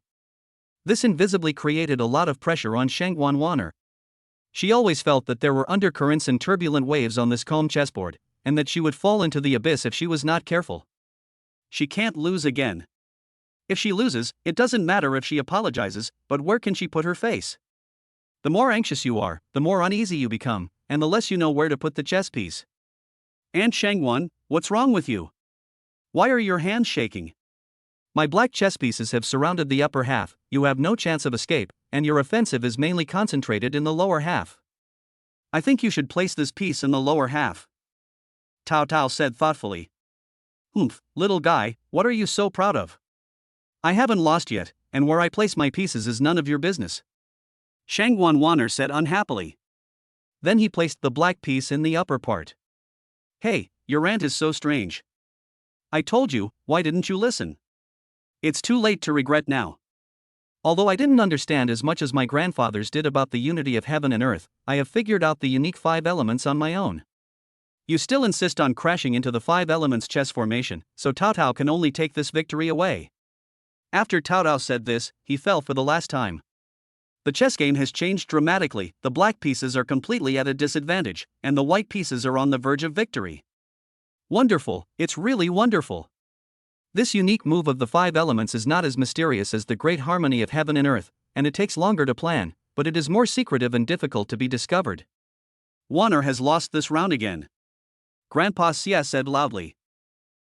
This invisibly created a lot of pressure on Shangguan Wanner. She always felt that there were undercurrents and turbulent waves on this calm chessboard, and that she would fall into the abyss if she was not careful. She can't lose again. If she loses, it doesn't matter if she apologizes, but where can she put her face? The more anxious you are, the more uneasy you become, and the less you know where to put the chess piece. Aunt Shangguan, what's wrong with you? Why are your hands shaking? My black chess pieces have surrounded the upper half, you have no chance of escape, and your offensive is mainly concentrated in the lower half. I think you should place this piece in the lower half. Tao Tao said thoughtfully. Humph, little guy, what are you so proud of? I haven't lost yet, and where I place my pieces is none of your business. Shangguan Wanner said unhappily. Then he placed the black piece in the upper part. Hey, your aunt is so strange. I told you, why didn't you listen? It's too late to regret now. Although I didn't understand as much as my grandfathers did about the unity of heaven and earth, I have figured out the unique 5 elements on my own. You still insist on crashing into the 5 elements chess formation, so Cao Cao can only take this victory away. After Cao Cao said this, he fell for the last time. The chess game has changed dramatically, the black pieces are completely at a disadvantage, and the white pieces are on the verge of victory. Wonderful, it's really wonderful. This unique move of the 5 elements is not as mysterious as the great harmony of heaven and earth, and it takes longer to plan, but it is more secretive and difficult to be discovered. Warner has lost this round again. Grandpa Xia said loudly.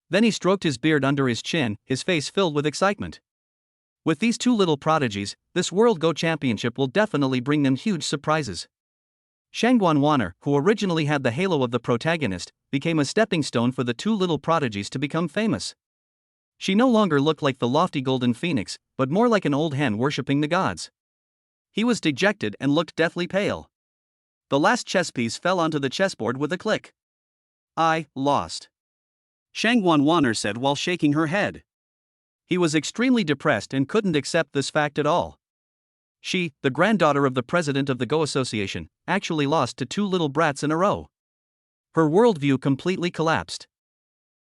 Then he stroked his beard under his chin, his face filled with excitement. With these 2 little prodigies, this World Go Championship will definitely bring them huge surprises. Shangguan Warner, who originally had the halo of the protagonist, became a stepping stone for the 2 little prodigies to become famous. She no longer looked like the lofty golden phoenix, but more like an old hen worshipping the gods. He was dejected and looked deathly pale. The last chess piece fell onto the chessboard with a click. I lost, Shangguan Warner said while shaking her head. He was extremely depressed and couldn't accept this fact at all. She, the granddaughter of the president of the Go Association, actually lost to 2 little brats in a row. Her worldview completely collapsed.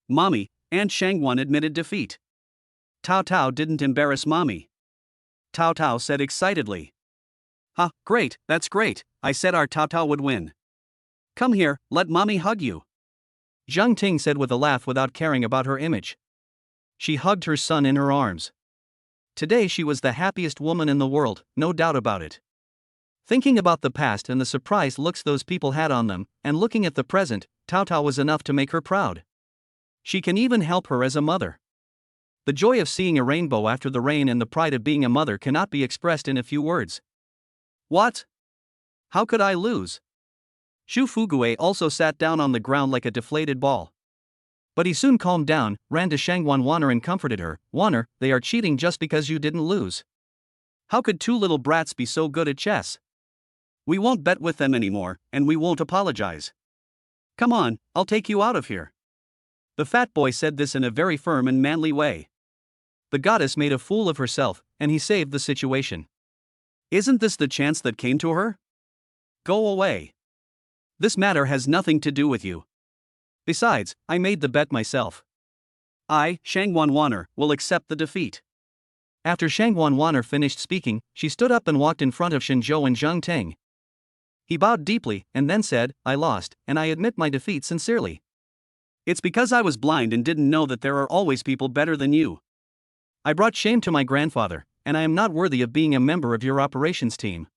Mommy, Aunt Shangguan admitted defeat. Cao Cao didn't embarrass Mommy. Cao Cao said excitedly. Ha, great, that's great, I said our Cao Cao would win. Come here, let Mommy hug you. Zhang Ting said with a laugh without caring about her image. She hugged her son in her arms. Today she was the happiest woman in the world, no doubt about it. Thinking about the past and the surprised looks those people had on them, and looking at the present, Cao Cao was enough to make her proud. She can even help her as a mother. The joy of seeing a rainbow after the rain and the pride of being a mother cannot be expressed in a few words. What? How could I lose? Xu Fugue also sat down on the ground like a deflated ball. But he soon calmed down, ran to Shangguan Warner and comforted her. Warner, they are cheating just because you didn't lose. How could 2 little brats be so good at chess? We won't bet with them anymore, and we won't apologize. Come on, I'll take you out of here. The fat boy said this in a very firm and manly way. The goddess made a fool of herself, and he saved the situation. Isn't this the chance that came to her? Go away. This matter has nothing to do with you. Besides, I made the bet myself. I, Shangguan Warner, will accept the defeat. After Shangguan Warner finished speaking, she stood up and walked in front of Shenzhou and Zhang Ting. He bowed deeply, and then said, I lost, and I admit my defeat sincerely. It's because I was blind and didn't know that there are always people better than you. I brought shame to my grandfather, and I am not worthy of being a member of your operations team.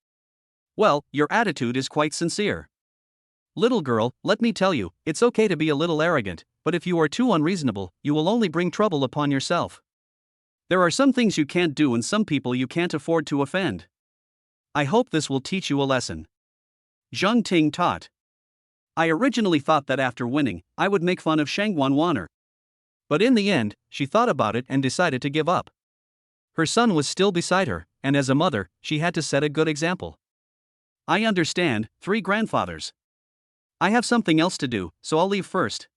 Well, your attitude is quite sincere. Little girl, let me tell you, it's okay to be a little arrogant, but if you are too unreasonable, you will only bring trouble upon yourself. There are some things you can't do and some people you can't afford to offend. I hope this will teach you a lesson. Zhang Ting taught. I originally thought that after winning, I would make fun of Shangguan Warner. But in the end, she thought about it and decided to give up. Her son was still beside her, and as a mother, she had to set a good example. I understand, 3 grandfathers. I have something else to do, so I'll leave first.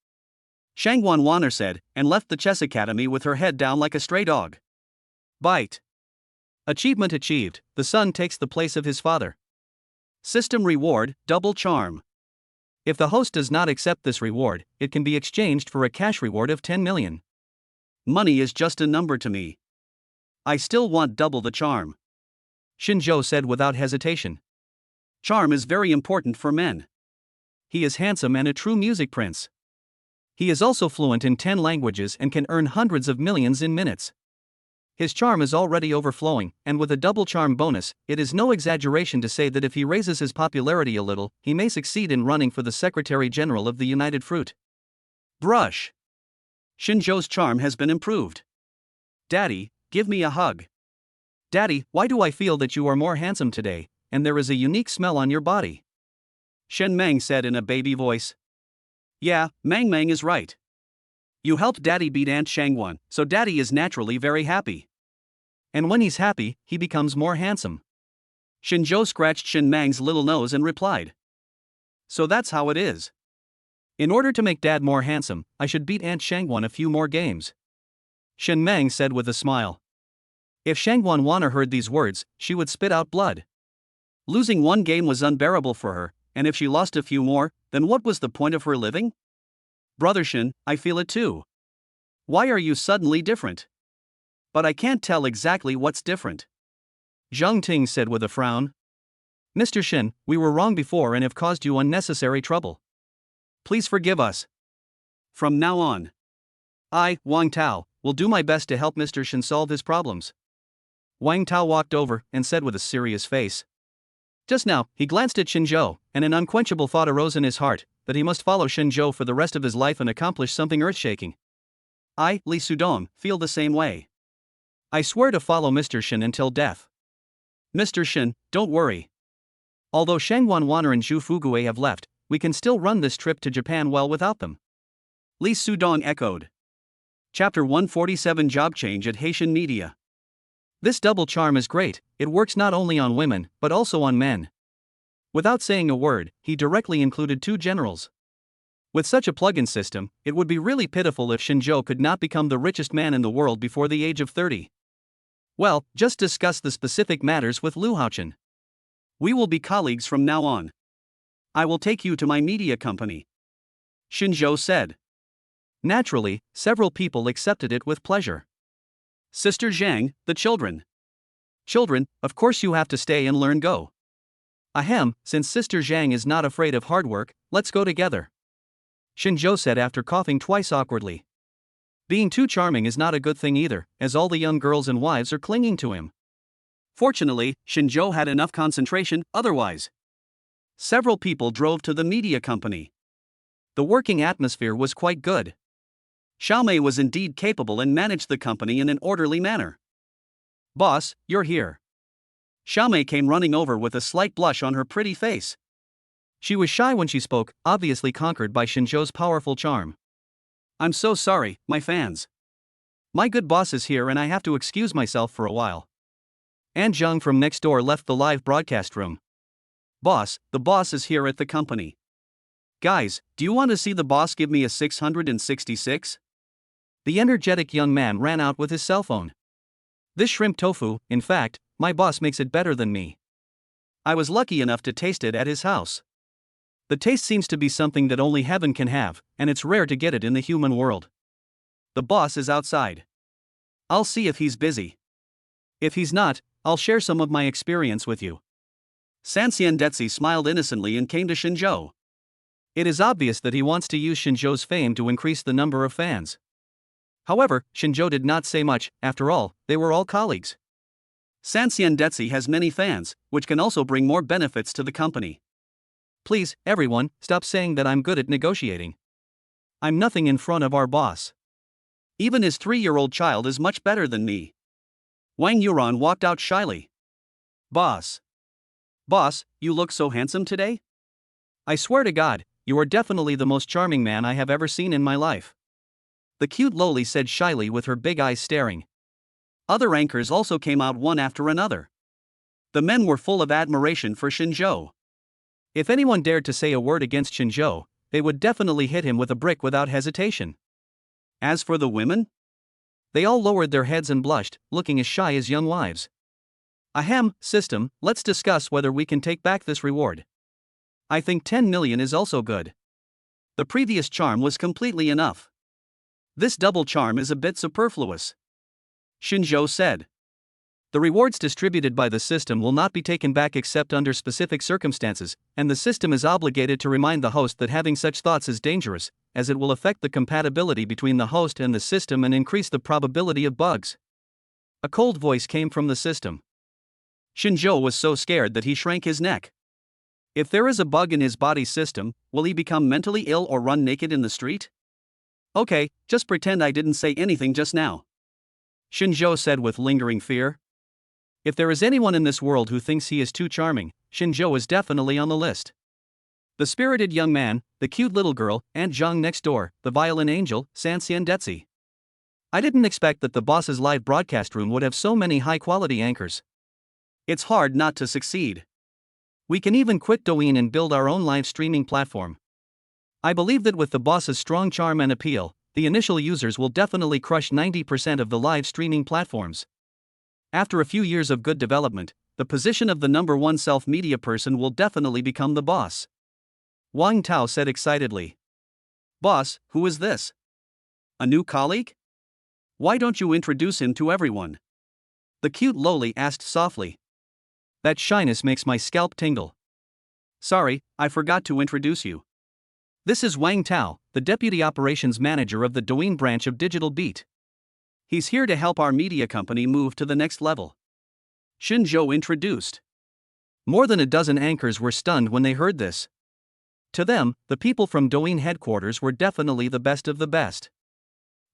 Shangguan Warner said, and left the chess academy with her head down like a stray dog. Bite. Achievement achieved, the son takes the place of his father. System reward, double charm. If the host does not accept this reward, it can be exchanged for a cash reward of 10 million. Money is just a number to me. I still want double the charm. Shenzhou said without hesitation. Charm is very important for men. He is handsome and a true music prince. He is also fluent in 10 languages and can earn hundreds of millions in minutes. His charm is already overflowing, and with a double charm bonus, it is no exaggeration to say that if he raises his popularity a little, he may succeed in running for the Secretary General of the United Fruit. Brush. Shenzhou's charm has been improved. Daddy, give me a hug. Daddy, why do I feel that you are more handsome today, and there is a unique smell on your body? Shen Meng said in a baby voice. Yeah, Mang Mang is right. You helped Daddy beat Aunt Shangguan, so Daddy is naturally very happy. And when he's happy, he becomes more handsome. Shenzhou scratched Shen Mang's little nose and replied. So that's how it is. In order to make Dad more handsome, I should beat Aunt Shangwan a few more games, Shen Meng said with a smile. If Shangwan Wana heard these words, she would spit out blood. Losing one game was unbearable for her, and if she lost a few more, then what was the point of her living? Brother Shen, I feel it too. Why are you suddenly different? But I can't tell exactly what's different, Zhang Ting said with a frown. Mr. Shen, we were wrong before and have caused you unnecessary trouble. Please forgive us. From now on, I, Wang Tao, will do my best to help Mr. Shen solve his problems. Wang Tao walked over and said with a serious face. Just now, he glanced at Xinzhou, and an unquenchable thought arose in his heart, that he must follow Xinzhou for the rest of his life and accomplish something earth-shaking. I, Li Sudong, feel the same way. I swear to follow Mr. Shen until death. Mr. Shen, don't worry. Although Shangwan Waner and Zhu Fugui have left, we can still run this trip to Japan well without them. Li Sudong echoed. Chapter 147 Job Change at Haitian Media. This double charm is great, it works not only on women, but also on men. Without saying a word, he directly included 2 generals. With such a plug-in system, it would be really pitiful if Xinzhou could not become the richest man in the world before the age of 30. Well, just discuss the specific matters with Lu Haochen. We will be colleagues from now on. I will take you to my media company, Xinzhou said. Naturally, several people accepted it with pleasure. Sister Zhang, the children. Children, of course you have to stay and learn Go. Ahem, since Sister Zhang is not afraid of hard work, let's go together, Xinzhou said after coughing twice awkwardly. Being too charming is not a good thing either, as all the young girls and wives are clinging to him. Fortunately, Xinzhou had enough concentration, otherwise several people drove to the media company. The working atmosphere was quite good. Xiaomei was indeed capable and managed the company in an orderly manner. Boss, you're here. Xiaomei came running over with a slight blush on her pretty face. She was shy when she spoke, obviously conquered by Xinzhou's powerful charm. I'm so sorry, my fans. My good boss is here and I have to excuse myself for a while. Anne Zhang from next door left the live broadcast room. Boss, the boss is here at the company. Guys, do you want to see the boss give me a 666? The energetic young man ran out with his cell phone. This shrimp tofu, in fact, my boss makes it better than me. I was lucky enough to taste it at his house. The taste seems to be something that only heaven can have, and it's rare to get it in the human world. The boss is outside. I'll see if he's busy. If he's not, I'll share some of my experience with you. Sanxian Detsi smiled innocently and came to Xinzhou. It is obvious that he wants to use Xinzhou's fame to increase the number of fans. However, Xinzhou did not say much, after all, they were all colleagues. Sanxian Detsi has many fans, which can also bring more benefits to the company. Please, everyone, stop saying that I'm good at negotiating. I'm nothing in front of our boss. Even his 3-year-old child is much better than me. Wang Yuran walked out shyly. Boss, you look so handsome today? I swear to God, you are definitely the most charming man I have ever seen in my life, the cute loli said shyly with her big eyes staring. Other anchors also came out one after another. The men were full of admiration for Xinzhou. If anyone dared to say a word against Xinzhou, they would definitely hit him with a brick without hesitation. As for the women, they all lowered their heads and blushed, looking as shy as young wives. Ahem, system, let's discuss whether we can take back this reward. I think 10 million is also good. The previous charm was completely enough. This double charm is a bit superfluous, Xinzhou said. The rewards distributed by the system will not be taken back except under specific circumstances, and the system is obligated to remind the host that having such thoughts is dangerous, as it will affect the compatibility between the host and the system and increase the probability of bugs. A cold voice came from the system. Xinzhou was so scared that he shrank his neck. If there is a bug in his body system, will he become mentally ill or run naked in the street? Okay, just pretend I didn't say anything just now, Xinzhou said with lingering fear. If there is anyone in this world who thinks he is too charming, Xinzhou is definitely on the list. The spirited young man, the cute little girl, Aunt Zhang next door, the violin angel, Sanxian Detsi. I didn't expect that the boss's live broadcast room would have so many high-quality anchors. It's hard not to succeed. We can even quit Douyin and build our own live streaming platform. I believe that with the boss's strong charm and appeal, the initial users will definitely crush 90% of the live streaming platforms. After a few years of good development, the position of the number one self-media person will definitely become the boss. Wang Tao said excitedly. Boss, who is this? A new colleague? Why don't you introduce him to everyone? The cute lowly asked softly. That shyness makes my scalp tingle. Sorry, I forgot to introduce you. This is Wang Tao, the Deputy Operations Manager of the Douyin branch of Digital Beat. He's here to help our media company move to the next level. Xinzhou introduced. More than a dozen anchors were stunned when they heard this. To them, the people from Douyin headquarters were definitely the best of the best.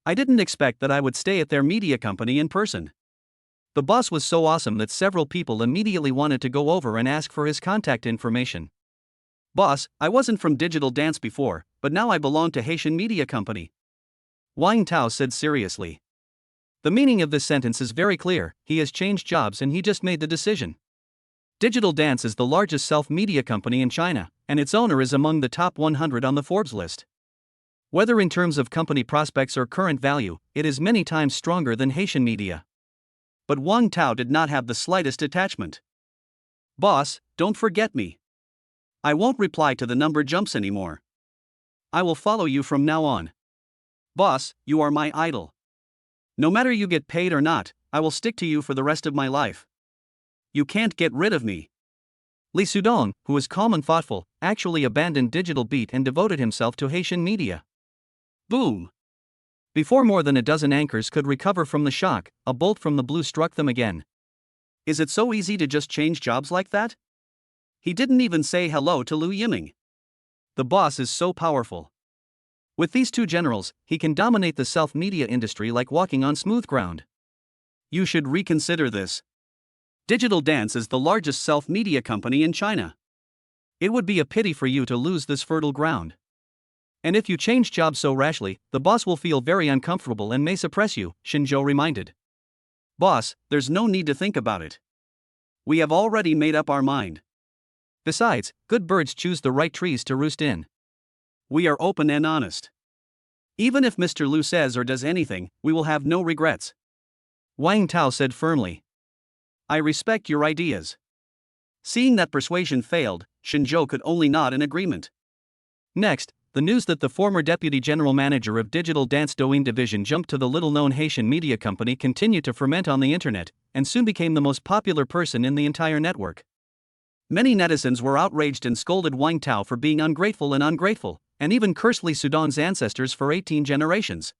I didn't expect that I would stay at their media company in person. The boss was so awesome that several people immediately wanted to go over and ask for his contact information. Boss, I wasn't from Digital Dance before, but now I belong to Haitian Media Company. Wang Tao said seriously. The meaning of this sentence is very clear. He has changed jobs and he just made the decision. Digital Dance is the largest self-media company in China, and its owner is among the top 100 on the Forbes list. Whether in terms of company prospects or current value, it is many times stronger than Haitian Media. But Wang Tao did not have the slightest attachment. Boss, don't forget me. I won't reply to the number jumps anymore. I will follow you from now on. Boss, you are my idol. No matter you get paid or not, I will stick to you for the rest of my life. You can't get rid of me. Li Sudong, who was calm and thoughtful, actually abandoned Digital Beat and devoted himself to Haitian Media. Boom! Before more than a dozen anchors could recover from the shock, a bolt from the blue struck them again. Is it so easy to just change jobs like that? He didn't even say hello to Lu Yiming. The boss is so powerful. With these two generals, he can dominate the self-media industry like walking on smooth ground. You should reconsider this. Digital Dance is the largest self-media company in China. It would be a pity for you to lose this fertile ground. And if you change jobs so rashly, the boss will feel very uncomfortable and may suppress you, Xinzhou reminded. Boss, there's no need to think about it. We have already made up our mind. Besides, good birds choose the right trees to roost in. We are open and honest. Even if Mr. Lu says or does anything, we will have no regrets. Wang Tao said firmly. I respect your ideas. Seeing that persuasion failed, Xinzhou could only nod in agreement. Next, the news that the former deputy general manager of Digital Dance Douyin division jumped to the little-known Haitian media company continued to ferment on the internet, and soon became the most popular person in the entire network. Many netizens were outraged and scolded Wang Tao for being ungrateful, and even cursed Li Sudong's ancestors for 18 generations.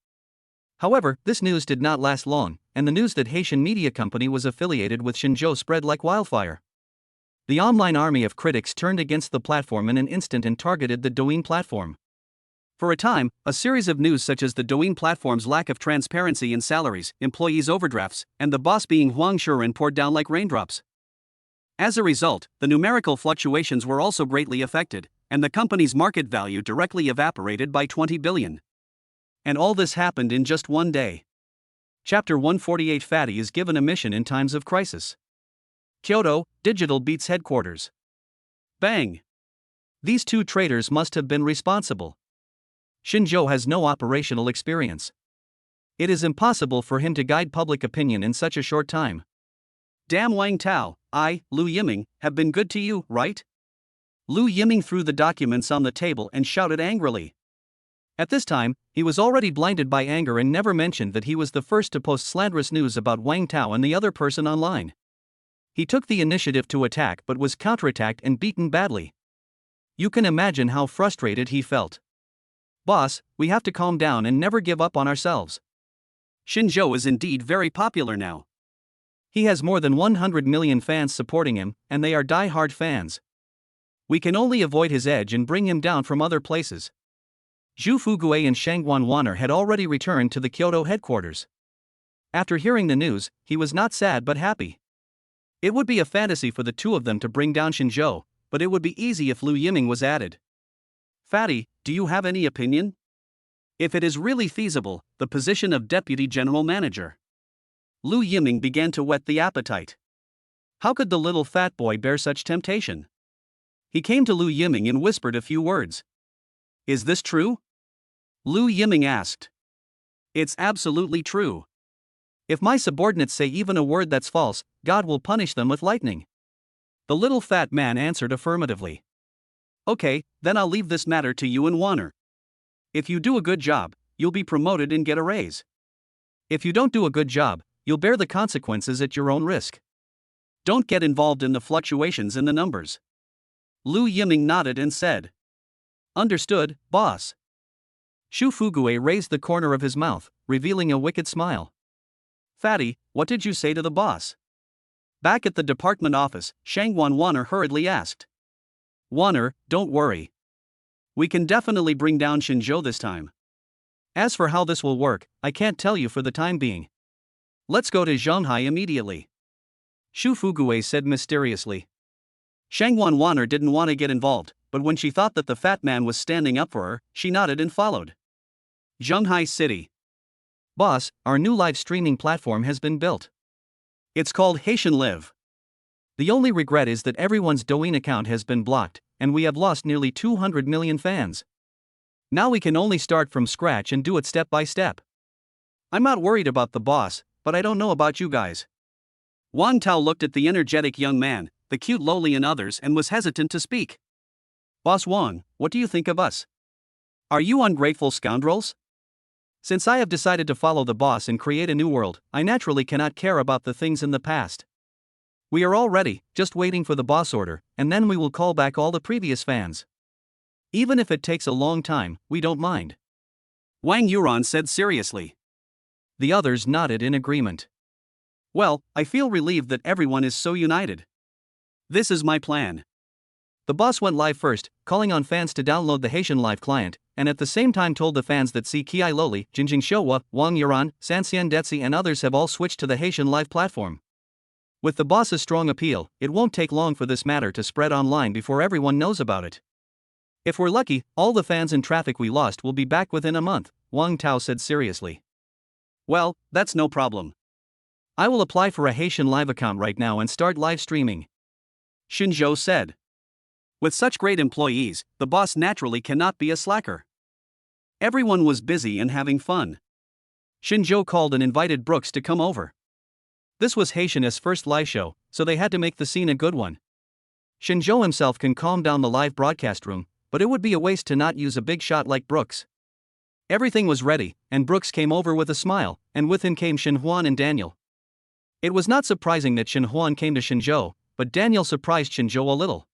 However, this news did not last long, and the news that Haitian Media Company was affiliated with Xinzhou spread like wildfire. The online army of critics turned against the platform in an instant and targeted the Douyin platform. For a time, a series of news such as the Douyin platform's lack of transparency in salaries, employees' overdrafts, and the boss being Huang Shuren poured down like raindrops. As a result, the numerical fluctuations were also greatly affected, and the company's market value directly evaporated by 20 billion. And all this happened in just one day. Chapter 148 Fatty is given a mission in times of crisis. Kyoto, Digital Beat's headquarters. Bang! These two traitors must have been responsible. Xinzhou has no operational experience. It is impossible for him to guide public opinion in such a short time. Damn Wang Tao, Lu Yiming, have been good to you, right? Lu Yiming threw the documents on the table and shouted angrily. At this time, he was already blinded by anger and never mentioned that he was the first to post slanderous news about Wang Tao and the other person online. He took the initiative to attack but was counterattacked and beaten badly. You can imagine how frustrated he felt. Boss, we have to calm down and never give up on ourselves. Xinzhou is indeed very popular now. He has more than 100 million fans supporting him, and they are die-hard fans. We can only avoid his edge and bring him down from other places. Zhu Fuguei and Shangguan Wanner had already returned to the Kyoto headquarters. After hearing the news, he was not sad but happy. It would be a fantasy for the two of them to bring down Xinzhou, but it would be easy if Lu Yiming was added. Fatty, do you have any opinion? If it is really feasible, the position of Deputy General Manager. Lu Yiming began to whet the appetite. How could the little fat boy bear such temptation? He came to Lu Yiming and whispered a few words. Is this true? Lu Yiming asked. It's absolutely true. If my subordinates say even a word that's false, God will punish them with lightning. The little fat man answered affirmatively. Okay, then I'll leave this matter to you and Warner. If you do a good job, you'll be promoted and get a raise. If you don't do a good job, you'll bear the consequences at your own risk. Don't get involved in the fluctuations in the numbers. Lu Yiming nodded and said. Understood, boss. Shu Fugue raised the corner of his mouth, revealing a wicked smile. Fatty, what did you say to the boss? Back at the department office, Shangwan Warner hurriedly asked. Warner, don't worry. We can definitely bring down Shinzhou this time. As for how this will work, I can't tell you for the time being. Let's go to Shanghai immediately. Shu Fugue said mysteriously. Shangwan Warner didn't want to get involved, but when she thought that the fat man was standing up for her, she nodded and followed. Shanghai City. Boss, our new live streaming platform has been built. It's called Haitian Live. The only regret is that everyone's Douyin account has been blocked, and we have lost nearly 200 million fans. Now we can only start from scratch and do it step by step. I'm not worried about the boss, but I don't know about you guys. Wang Tao looked at the energetic young man, the cute lowly and others, and was hesitant to speak. Boss Wang, what do you think of us? Are you ungrateful scoundrels? Since I have decided to follow the boss and create a new world, I naturally cannot care about the things in the past. We are all ready, just waiting for the boss order, and then we will call back all the previous fans. Even if it takes a long time, we don't mind. Wang Yuran said seriously. The others nodded in agreement. Well, I feel relieved that everyone is so united. This is my plan. The boss went live first, calling on fans to download the Haitian Live client, and at the same time told the fans that Si Kiai Loli, Jinjing Showa, Wang Yuran, Sanxian Detsi and others have all switched to the Haitian Live platform. With the boss's strong appeal, it won't take long for this matter to spread online before everyone knows about it. If we're lucky, all the fans and traffic we lost will be back within a month, Wang Tao said seriously. Well, that's no problem. I will apply for a Haitian Live account right now and start live streaming. Shinzhou said. With such great employees, the boss naturally cannot be a slacker. Everyone was busy and having fun. Shinzhou called and invited Brooks to come over. This was Haitian's first live show, so they had to make the scene a good one. Shinzhou himself can calm down the live broadcast room, but it would be a waste to not use a big shot like Brooks. Everything was ready, and Brooks came over with a smile, and with him came Shinhuan and Daniel. It was not surprising that Shinhuan came to Shinzhou, but Daniel surprised Shinzhou a little.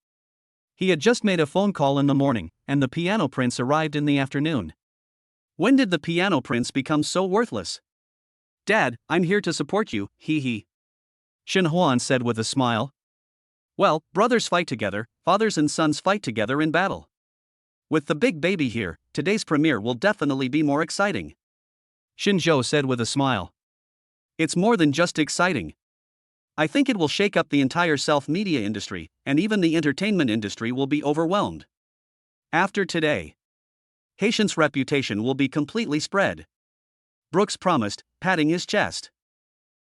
He had just made a phone call in the morning, and the piano prince arrived in the afternoon. When did the piano prince become so worthless? Dad, I'm here to support you, hee hee. Shinhuan said with a smile. Well, brothers fight together, fathers and sons fight together in battle. With the big baby here, today's premiere will definitely be more exciting. Shinzhou said with a smile. It's more than just exciting. I think it will shake up the entire self-media industry, and even the entertainment industry will be overwhelmed. After today, Haitian's reputation will be completely spread. Brooks promised, patting his chest.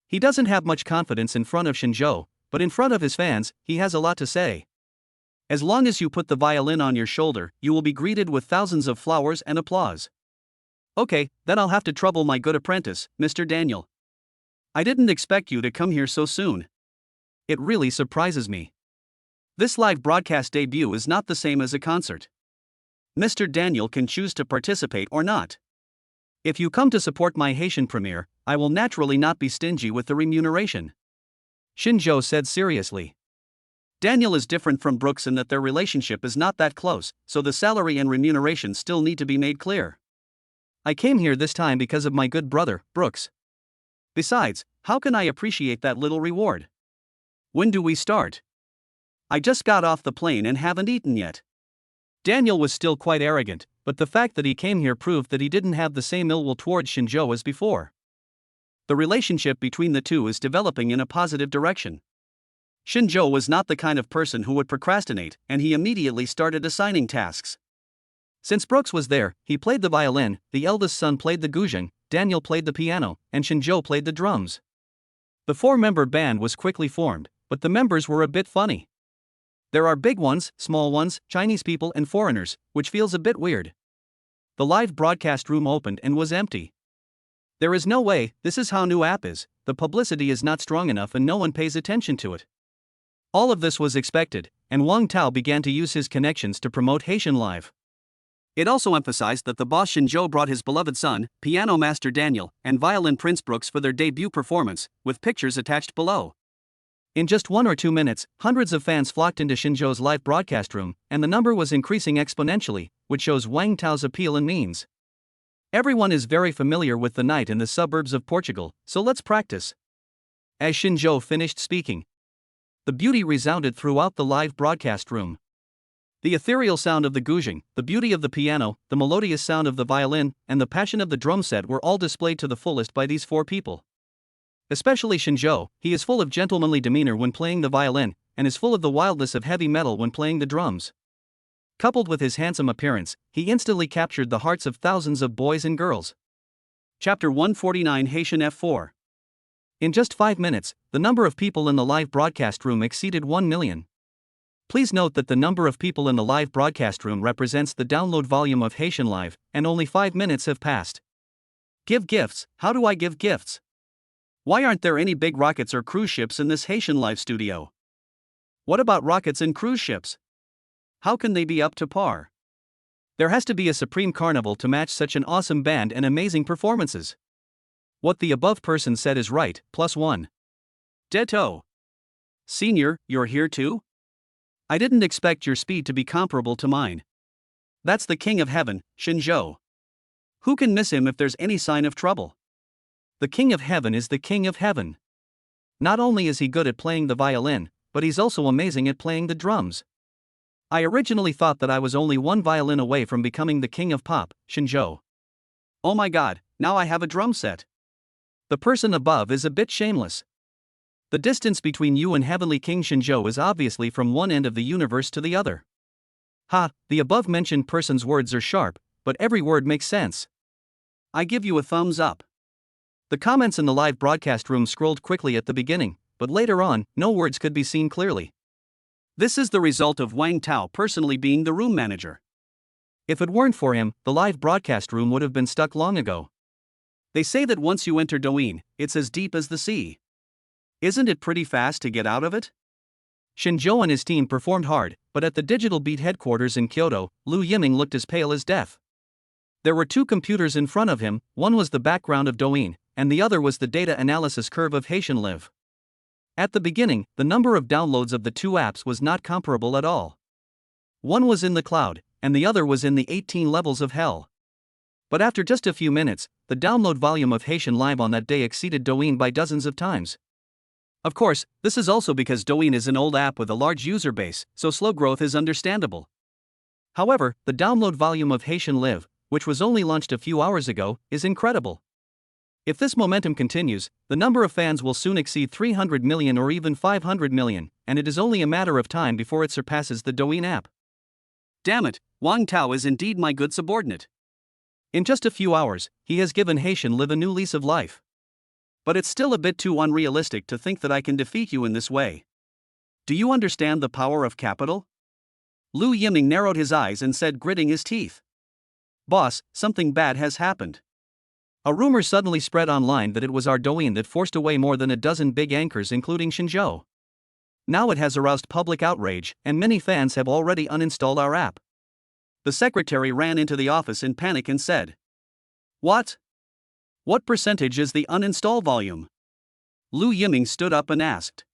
He doesn't have much confidence in front of Shinzhou, but in front of his fans, he has a lot to say. As long as you put the violin on your shoulder, you will be greeted with thousands of flowers and applause. Okay, then I'll have to trouble my good apprentice, Mr. Daniel. I didn't expect you to come here so soon. It really surprises me. This live broadcast debut is not the same as a concert. Mr. Daniel can choose to participate or not. If you come to support my Haitian premiere, I will naturally not be stingy with the remuneration. Shinzhou said seriously. Daniel is different from Brooks in that their relationship is not that close, so the salary and remuneration still need to be made clear. I came here this time because of my good brother, Brooks. Besides, how can I appreciate that little reward? When do we start? I just got off the plane and haven't eaten yet. Daniel was still quite arrogant, but the fact that he came here proved that he didn't have the same ill will towards Shinzhou as before. The relationship between the two is developing in a positive direction. Shinzhou was not the kind of person who would procrastinate, and he immediately started assigning tasks. Since Brooks was there, he played the violin, the eldest son played the guzheng, Daniel played the piano, and Shinzhou played the drums. The four-member band was quickly formed, but the members were a bit funny. There are big ones, small ones, Chinese people, and foreigners, which feels a bit weird. The live broadcast room opened and was empty. There is no way, this is how new app is, the publicity is not strong enough and no one pays attention to it. All of this was expected, and Wang Tao began to use his connections to promote Haitian Live. It also emphasized that the boss Shinzhou brought his beloved son, piano master Daniel, and violin Prince Brooks for their debut performance, with pictures attached below. In just 1 or 2 minutes, hundreds of fans flocked into Shinzhou's live broadcast room, and the number was increasing exponentially, which shows Wang Tao's appeal and means. Everyone is very familiar with the night in the suburbs of Portugal, so let's practice. As Shinzhou finished speaking, the beauty resounded throughout the live broadcast room. The ethereal sound of the guzheng, the beauty of the piano, the melodious sound of the violin, and the passion of the drum set were all displayed to the fullest by these 4 people. Especially Shinzhou, he is full of gentlemanly demeanor when playing the violin, and is full of the wildness of heavy metal when playing the drums. Coupled with his handsome appearance, he instantly captured the hearts of thousands of boys and girls. Chapter 149 Haitian F4. In just 5 minutes, the number of people in the live broadcast room exceeded 1 million. Please note that the number of people in the live broadcast room represents the download volume of Haitian Live, and only 5 minutes have passed. Give gifts. How do I give gifts? Why aren't there any big rockets or cruise ships in this Haitian Live studio? What about rockets and cruise ships? How can they be up to par? There has to be a supreme carnival to match such an awesome band and amazing performances. What the above person said is right, +1. Ditto. Senior, you're here too? I didn't expect your speed to be comparable to mine. That's the king of heaven, Shinzhou. Who can miss him if there's any sign of trouble? The king of heaven is the king of heaven. Not only is he good at playing the violin, but he's also amazing at playing the drums. I originally thought that I was only 1 violin away from becoming the king of pop, Shinzhou. Oh my god, now I have a drum set. The person above is a bit shameless. The distance between you and Heavenly King Shinzhou is obviously from one end of the universe to the other. Ha, the above mentioned person's words are sharp, but every word makes sense. I give you a thumbs up. The comments in the live broadcast room scrolled quickly at the beginning, but later on, no words could be seen clearly. This is the result of Wang Tao personally being the room manager. If it weren't for him, the live broadcast room would have been stuck long ago. They say that once you enter Douyin, it's as deep as the sea. Isn't it pretty fast to get out of it? Shinzhou and his team performed hard, but at the Digital Beat headquarters in Kyoto, Lu Yiming looked as pale as death. There were 2 computers in front of him, one was the background of Douyin, and the other was the data analysis curve of Haitian Live. At the beginning, the number of downloads of the 2 apps was not comparable at all. One was in the cloud, and the other was in the 18 levels of hell. But after just a few minutes, the download volume of Haitian Live on that day exceeded Douyin by dozens of times. Of course, this is also because Douyin is an old app with a large user base, so slow growth is understandable. However, the download volume of Haitian Live, which was only launched a few hours ago, is incredible. If this momentum continues, the number of fans will soon exceed 300 million or even 500 million, and it is only a matter of time before it surpasses the Douyin app. Damn it, Wang Tao is indeed my good subordinate. In just a few hours, he has given Haitian Live a new lease of life. But it's still a bit too unrealistic to think that I can defeat you in this way. Do you understand the power of capital? Lu Yiming narrowed his eyes and said, gritting his teeth. Boss, something bad has happened. A rumor suddenly spread online that it was our Douyin that forced away more than a dozen big anchors including Shinzhou. Now it has aroused public outrage, and many fans have already uninstalled our app. The secretary ran into the office in panic and said, What? What percentage is the uninstall volume? Lu Yiming stood up and asked.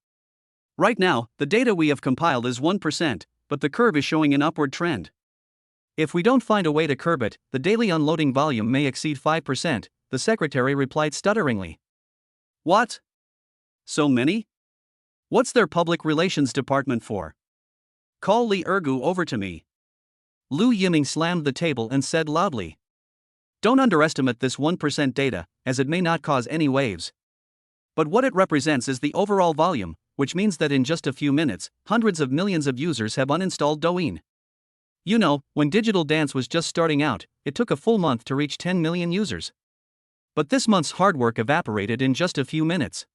Right now, the data we have compiled is 1%, but the curve is showing an upward trend. If we don't find a way to curb it, the daily unloading volume may exceed 5%, the secretary replied stutteringly. What? So many? What's their public relations department for? Call Li Ergu over to me. Lu Yiming slammed the table and said loudly. Don't underestimate this 1% data, as it may not cause any waves. But what it represents is the overall volume, which means that in just a few minutes, hundreds of millions of users have uninstalled Douyin. You know, when Digital Dance was just starting out, it took a full month to reach 10 million users. But this month's hard work evaporated in just a few minutes.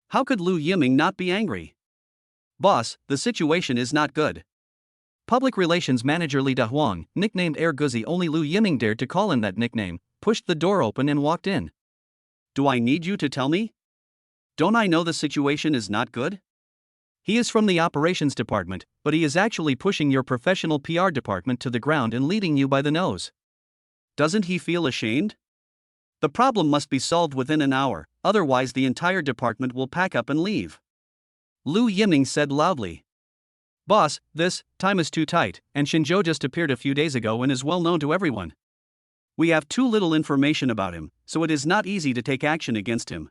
How could Lu Yiming not be angry? Boss, the situation is not good. Public Relations Manager Li Dahuang, nicknamed Air Guzzi, only Lu Yiming dared to call him that nickname, pushed the door open and walked in. Do I need you to tell me? Don't I know the situation is not good? He is from the operations department, but he is actually pushing your professional PR department to the ground and leading you by the nose. Doesn't he feel ashamed? The problem must be solved within an hour, otherwise the entire department will pack up and leave. Lu Yiming said loudly. Boss, this time is too tight, and Shinzhou just appeared a few days ago and is well known to everyone. We have too little information about him, so it is not easy to take action against him.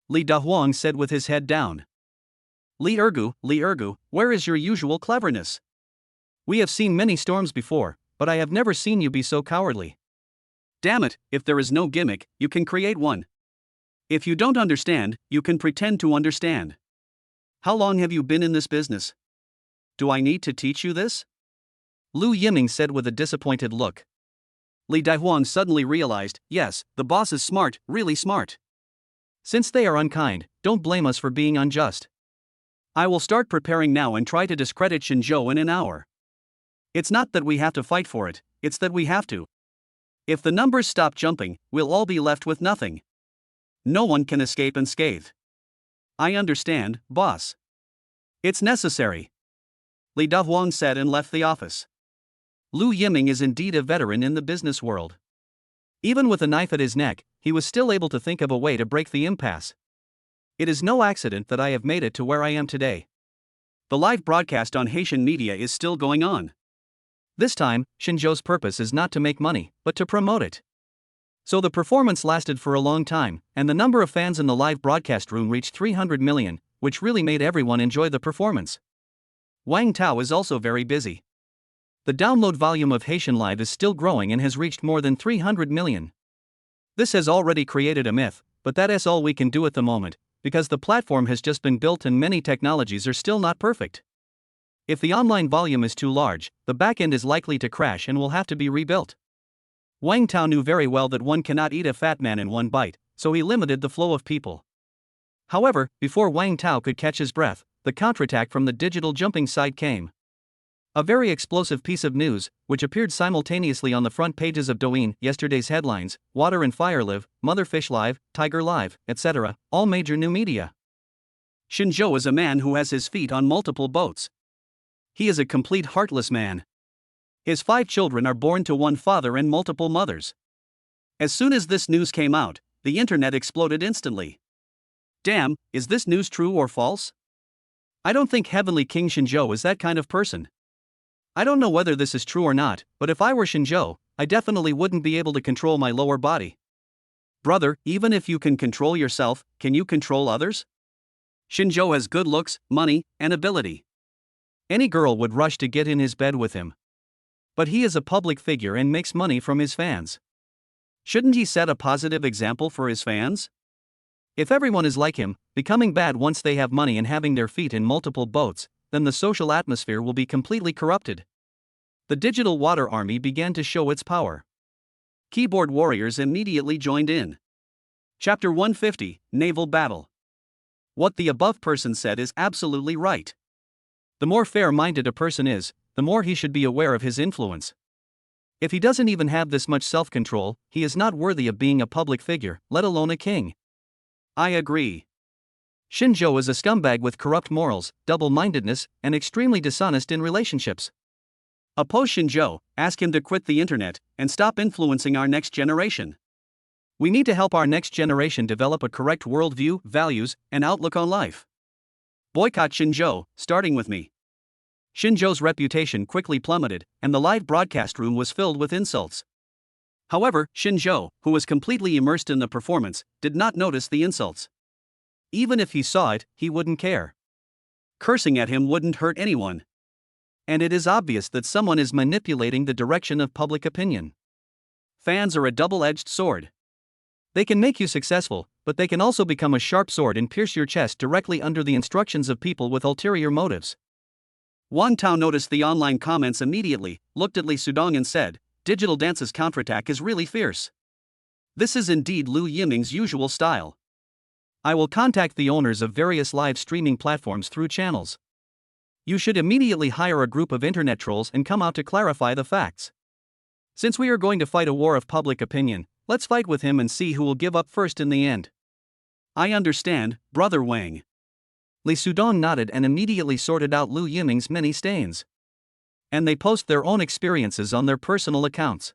Li Dahuang said with his head down. Li Ergu, where is your usual cleverness? We have seen many storms before, but I have never seen you be so cowardly. Damn it, if there is no gimmick, you can create one. If you don't understand, you can pretend to understand. How long have you been in this business? Do I need to teach you this? Lu Yiming said with a disappointed look. Li Dahuang suddenly realized, yes, the boss is smart, really smart. Since they are unkind, don't blame us for being unjust. I will start preparing now and try to discredit Shinzhou in an hour. It's not that we have to fight for it, it's that we have to. If the numbers stop jumping, we'll all be left with nothing. No one can escape unscathed. I understand, boss. It's necessary. Li Dahuang said and left the office. Lu Yiming is indeed a veteran in the business world. Even with a knife at his neck, he was still able to think of a way to break the impasse. It is no accident that I have made it to where I am today. The live broadcast on Haitian media is still going on. This time, Shinzhou's purpose is not to make money, but to promote it. So the performance lasted for a long time, and the number of fans in the live broadcast room reached 300 million, which really made everyone enjoy the performance. Wang Tao is also very busy. The download volume of Haitian Live is still growing and has reached more than 300 million. This has already created a myth, but that is all we can do at the moment, because the platform has just been built and many technologies are still not perfect. If the online volume is too large, the backend is likely to crash and will have to be rebuilt. Wang Tao knew very well that one cannot eat a fat man in one bite, so he limited the flow of people. However, before Wang Tao could catch his breath, the counterattack from the digital jumping side came. A very explosive piece of news, which appeared simultaneously on the front pages of Douyin, yesterday's headlines, Water and Fire Live, Motherfish Live, Tiger Live, etc., all major new media. Shinzhou is a man who has his feet on multiple boats. He is a complete heartless man. His 5 children are born to one father and multiple mothers. As soon as this news came out, the internet exploded instantly. Damn, is this news true or false? I don't think Heavenly King Shinzhou is that kind of person. I don't know whether this is true or not, but if I were Shinzhou, I definitely wouldn't be able to control my lower body. Brother, even if you can control yourself, can you control others? Shinzhou has good looks, money, and ability. Any girl would rush to get in his bed with him. But he is a public figure and makes money from his fans. Shouldn't he set a positive example for his fans? If everyone is like him, becoming bad once they have money and having their feet in multiple boats, then the social atmosphere will be completely corrupted. The digital water army began to show its power. Keyboard warriors immediately joined in. Chapter 150, Naval Battle. What the above person said is absolutely right. The more fair-minded a person is, the more he should be aware of his influence. If he doesn't even have this much self-control, he is not worthy of being a public figure, let alone a king. I agree. Shinzhou is a scumbag with corrupt morals, double-mindedness, and extremely dishonest in relationships. Oppose Shinzhou, ask him to quit the internet, and stop influencing our next generation. We need to help our next generation develop a correct worldview, values, and outlook on life. Boycott Shinzhou, starting with me. Shinzhou's reputation quickly plummeted, and the live broadcast room was filled with insults. However, Shinzhou, who was completely immersed in the performance, did not notice the insults. Even if he saw it, he wouldn't care. Cursing at him wouldn't hurt anyone. And it is obvious that someone is manipulating the direction of public opinion. Fans are a double-edged sword. They can make you successful, but they can also become a sharp sword and pierce your chest directly under the instructions of people with ulterior motives. Wang Tao noticed the online comments immediately, looked at Li Sudong and said, "Digital Dance's counterattack is really fierce. This is indeed Lu Yiming's usual style. I will contact the owners of various live streaming platforms through channels. You should immediately hire a group of internet trolls and come out to clarify the facts. Since we are going to fight a war of public opinion, let's fight with him and see who will give up first in the end. I understand, Brother Wang. Li Sudong nodded and immediately sorted out Lu Yiming's many stains. And they post their own experiences on their personal accounts.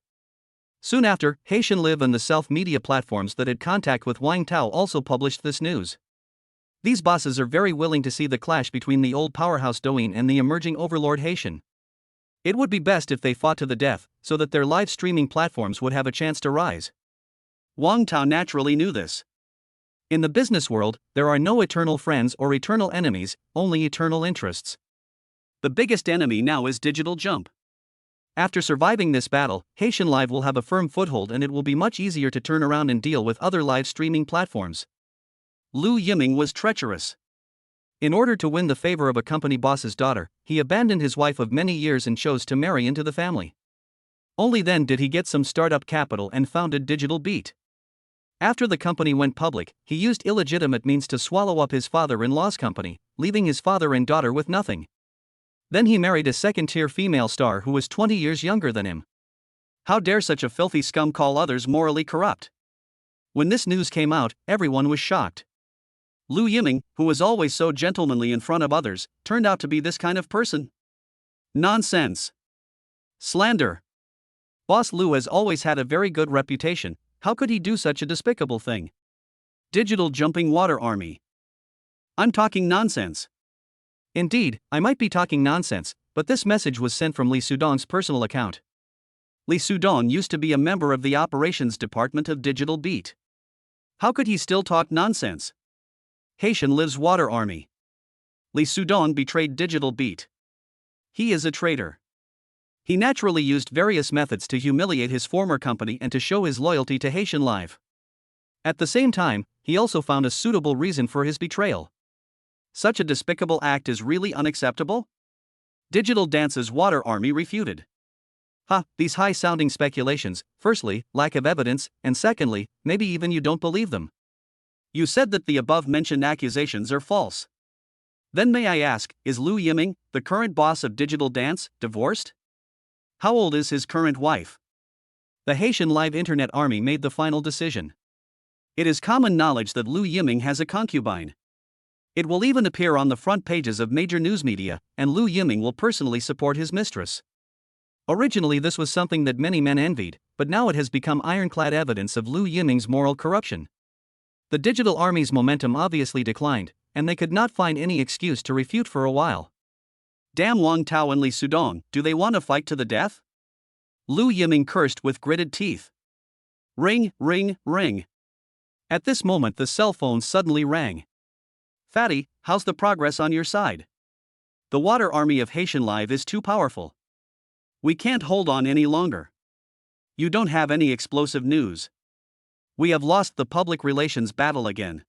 Soon after, Haitian Live and the self-media platforms that had contact with Wang Tao also published this news. These bosses are very willing to see the clash between the old powerhouse Douyin and the emerging overlord Haitian. It would be best if they fought to the death, so that their live streaming platforms would have a chance to rise. Wang Tao naturally knew this. In the business world, there are no eternal friends or eternal enemies, only eternal interests. The biggest enemy now is Digital Jump. After surviving this battle, Haitian Live will have a firm foothold and it will be much easier to turn around and deal with other live streaming platforms. Lu Yiming was treacherous. In order to win the favor of a company boss's daughter, he abandoned his wife of many years and chose to marry into the family. Only then did he get some startup capital and founded Digital Beat. After the company went public, he used illegitimate means to swallow up his father-in-law's company, leaving his father and daughter with nothing. Then he married a second-tier female star who was 20 years younger than him. How dare such a filthy scum call others morally corrupt? When this news came out, everyone was shocked. Lu Yiming, who was always so gentlemanly in front of others, turned out to be this kind of person. Nonsense. Slander. Boss Lu has always had a very good reputation. How could he do such a despicable thing? Digital Jumping Water Army. I'm talking nonsense. Indeed, I might be talking nonsense, but this message was sent from Li Sudong's personal account. Li Sudong used to be a member of the operations department of Digital Beat. How could he still talk nonsense? Haitian Live's Water Army. Li Sudong betrayed Digital Beat. He is a traitor. He naturally used various methods to humiliate his former company and to show his loyalty to Haitian Live. At the same time, he also found a suitable reason for his betrayal. Such a despicable act is really unacceptable? Digital Dance's Water Army refuted. These high-sounding speculations, firstly, lack of evidence, and secondly, maybe even you don't believe them. You said that the above-mentioned accusations are false. Then may I ask, is Lu Yiming, the current boss of Digital Dance, divorced? How old is his current wife? The Haitian Live Internet Army made the final decision. It is common knowledge that Lu Yiming has a concubine. It will even appear on the front pages of major news media, and Lu Yiming will personally support his mistress. Originally this was something that many men envied, but now it has become ironclad evidence of Lu Yiming's moral corruption. The Digital Army's momentum obviously declined, and they could not find any excuse to refute for a while. Damn Wang Tao and Li Sudong, do they want to fight to the death? Lu Yiming cursed with gritted teeth. Ring, ring, ring. At this moment the cell phone suddenly rang. Fatty, how's the progress on your side? The Water Army of Haitian Live is too powerful. We can't hold on any longer. You don't have any explosive news. We have lost the public relations battle again.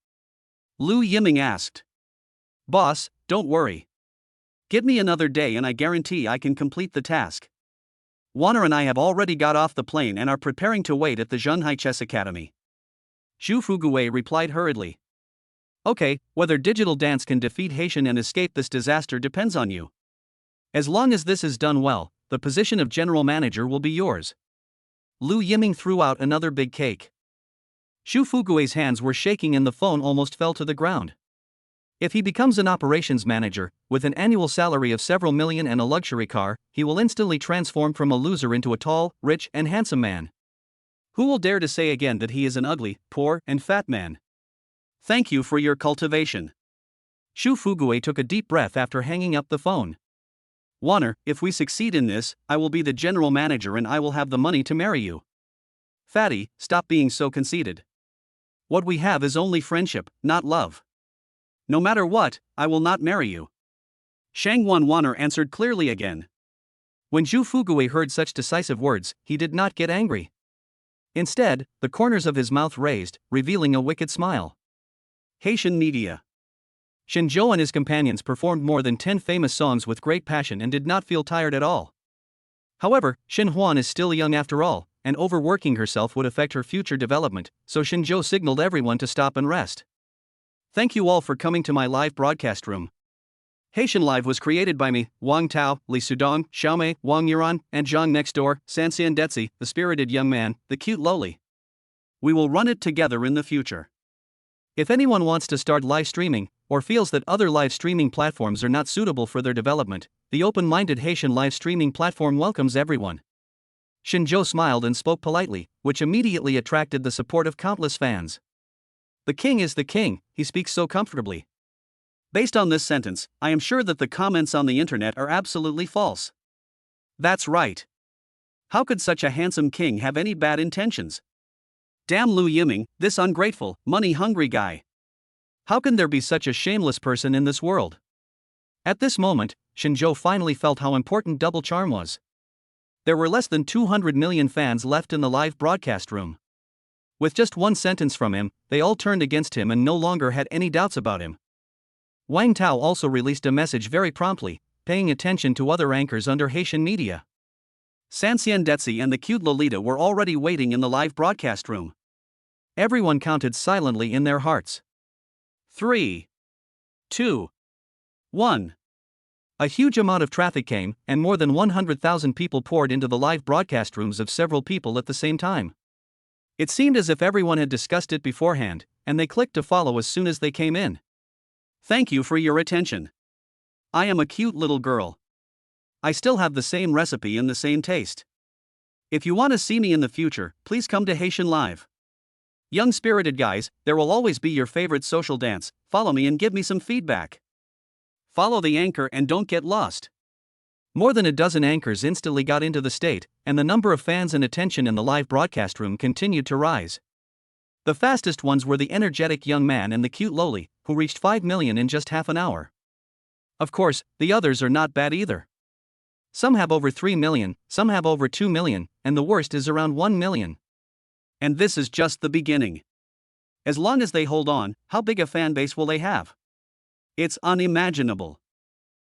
Lu Yiming asked. Boss, don't worry. Give me another day and I guarantee I can complete the task. Warner and I have already got off the plane and are preparing to wait at the Zhonghai Chess Academy. Zhu Fuguwei replied hurriedly. Okay, whether Digital Dance can defeat Haitian and escape this disaster depends on you. As long as this is done well, the position of general manager will be yours. Lu Yiming threw out another big cake. Zhu Fuguwei's hands were shaking and the phone almost fell to the ground. If he becomes an operations manager, with an annual salary of several million and a luxury car, he will instantly transform from a loser into a tall, rich, and handsome man. Who will dare to say again that he is an ugly, poor, and fat man? Thank you for your cultivation. Zhu Fuguwei took a deep breath after hanging up the phone. Warner, if we succeed in this, I will be the general manager and I will have the money to marry you. Fatty, stop being so conceited. What we have is only friendship, not love. No matter what, I will not marry you. Shangwan Warner answered clearly again. When Zhu Fuguwei heard such decisive words, he did not get angry. Instead, the corners of his mouth raised, revealing a wicked smile. Haitian media. Shenzhou and his companions performed more than 10 famous songs with great passion and did not feel tired at all. However, Shen Huan is still young after all, and overworking herself would affect her future development, so Shenzhou signaled everyone to stop and rest. Thank you all for coming to my live broadcast room. Haitian Live was created by me, Wang Tao, Li Sudong, Xiaomei, Wang Yuran, and Zhang next door, Sanxian Detsi, the spirited young man, the cute loli. We will run it together in the future. If anyone wants to start live streaming, or feels that other live streaming platforms are not suitable for their development, the open-minded Haitian live streaming platform welcomes everyone. Shinjo smiled and spoke politely, which immediately attracted the support of countless fans. The king is the king, he speaks so comfortably. Based on this sentence, I am sure that the comments on the internet are absolutely false. That's right. How could such a handsome king have any bad intentions? Damn Lu Yiming, this ungrateful, money-hungry guy. How can there be such a shameless person in this world? At this moment, Shinjo finally felt how important Double Charm was. There were less than 200 million fans left in the live broadcast room. With just one sentence from him, they all turned against him and no longer had any doubts about him. Wang Tao also released a message very promptly, paying attention to other anchors under Haitian media. Sanxian Detsi and the cute Lolita were already waiting in the live broadcast room. Everyone counted silently in their hearts. 3, 2, 1. A huge amount of traffic came, and more than 100,000 people poured into the live broadcast rooms of several people at the same time. It seemed as if everyone had discussed it beforehand, and they clicked to follow as soon as they came in. Thank you for your attention. I am a cute little girl. I still have the same recipe and the same taste. If you want to see me in the future, please come to Haitian Live. Young spirited guys, there will always be your favorite social dance. Follow me and give me some feedback. Follow the anchor and don't get lost. More than a dozen anchors instantly got into the state, and the number of fans and attention in the live broadcast room continued to rise. The fastest ones were the energetic young man and the cute loli, who reached 5 million in just half an hour. Of course, the others are not bad either. Some have over 3 million, some have over 2 million, and the worst is around 1 million. And this is just the beginning. As long as they hold on, how big a fan base will they have? It's unimaginable.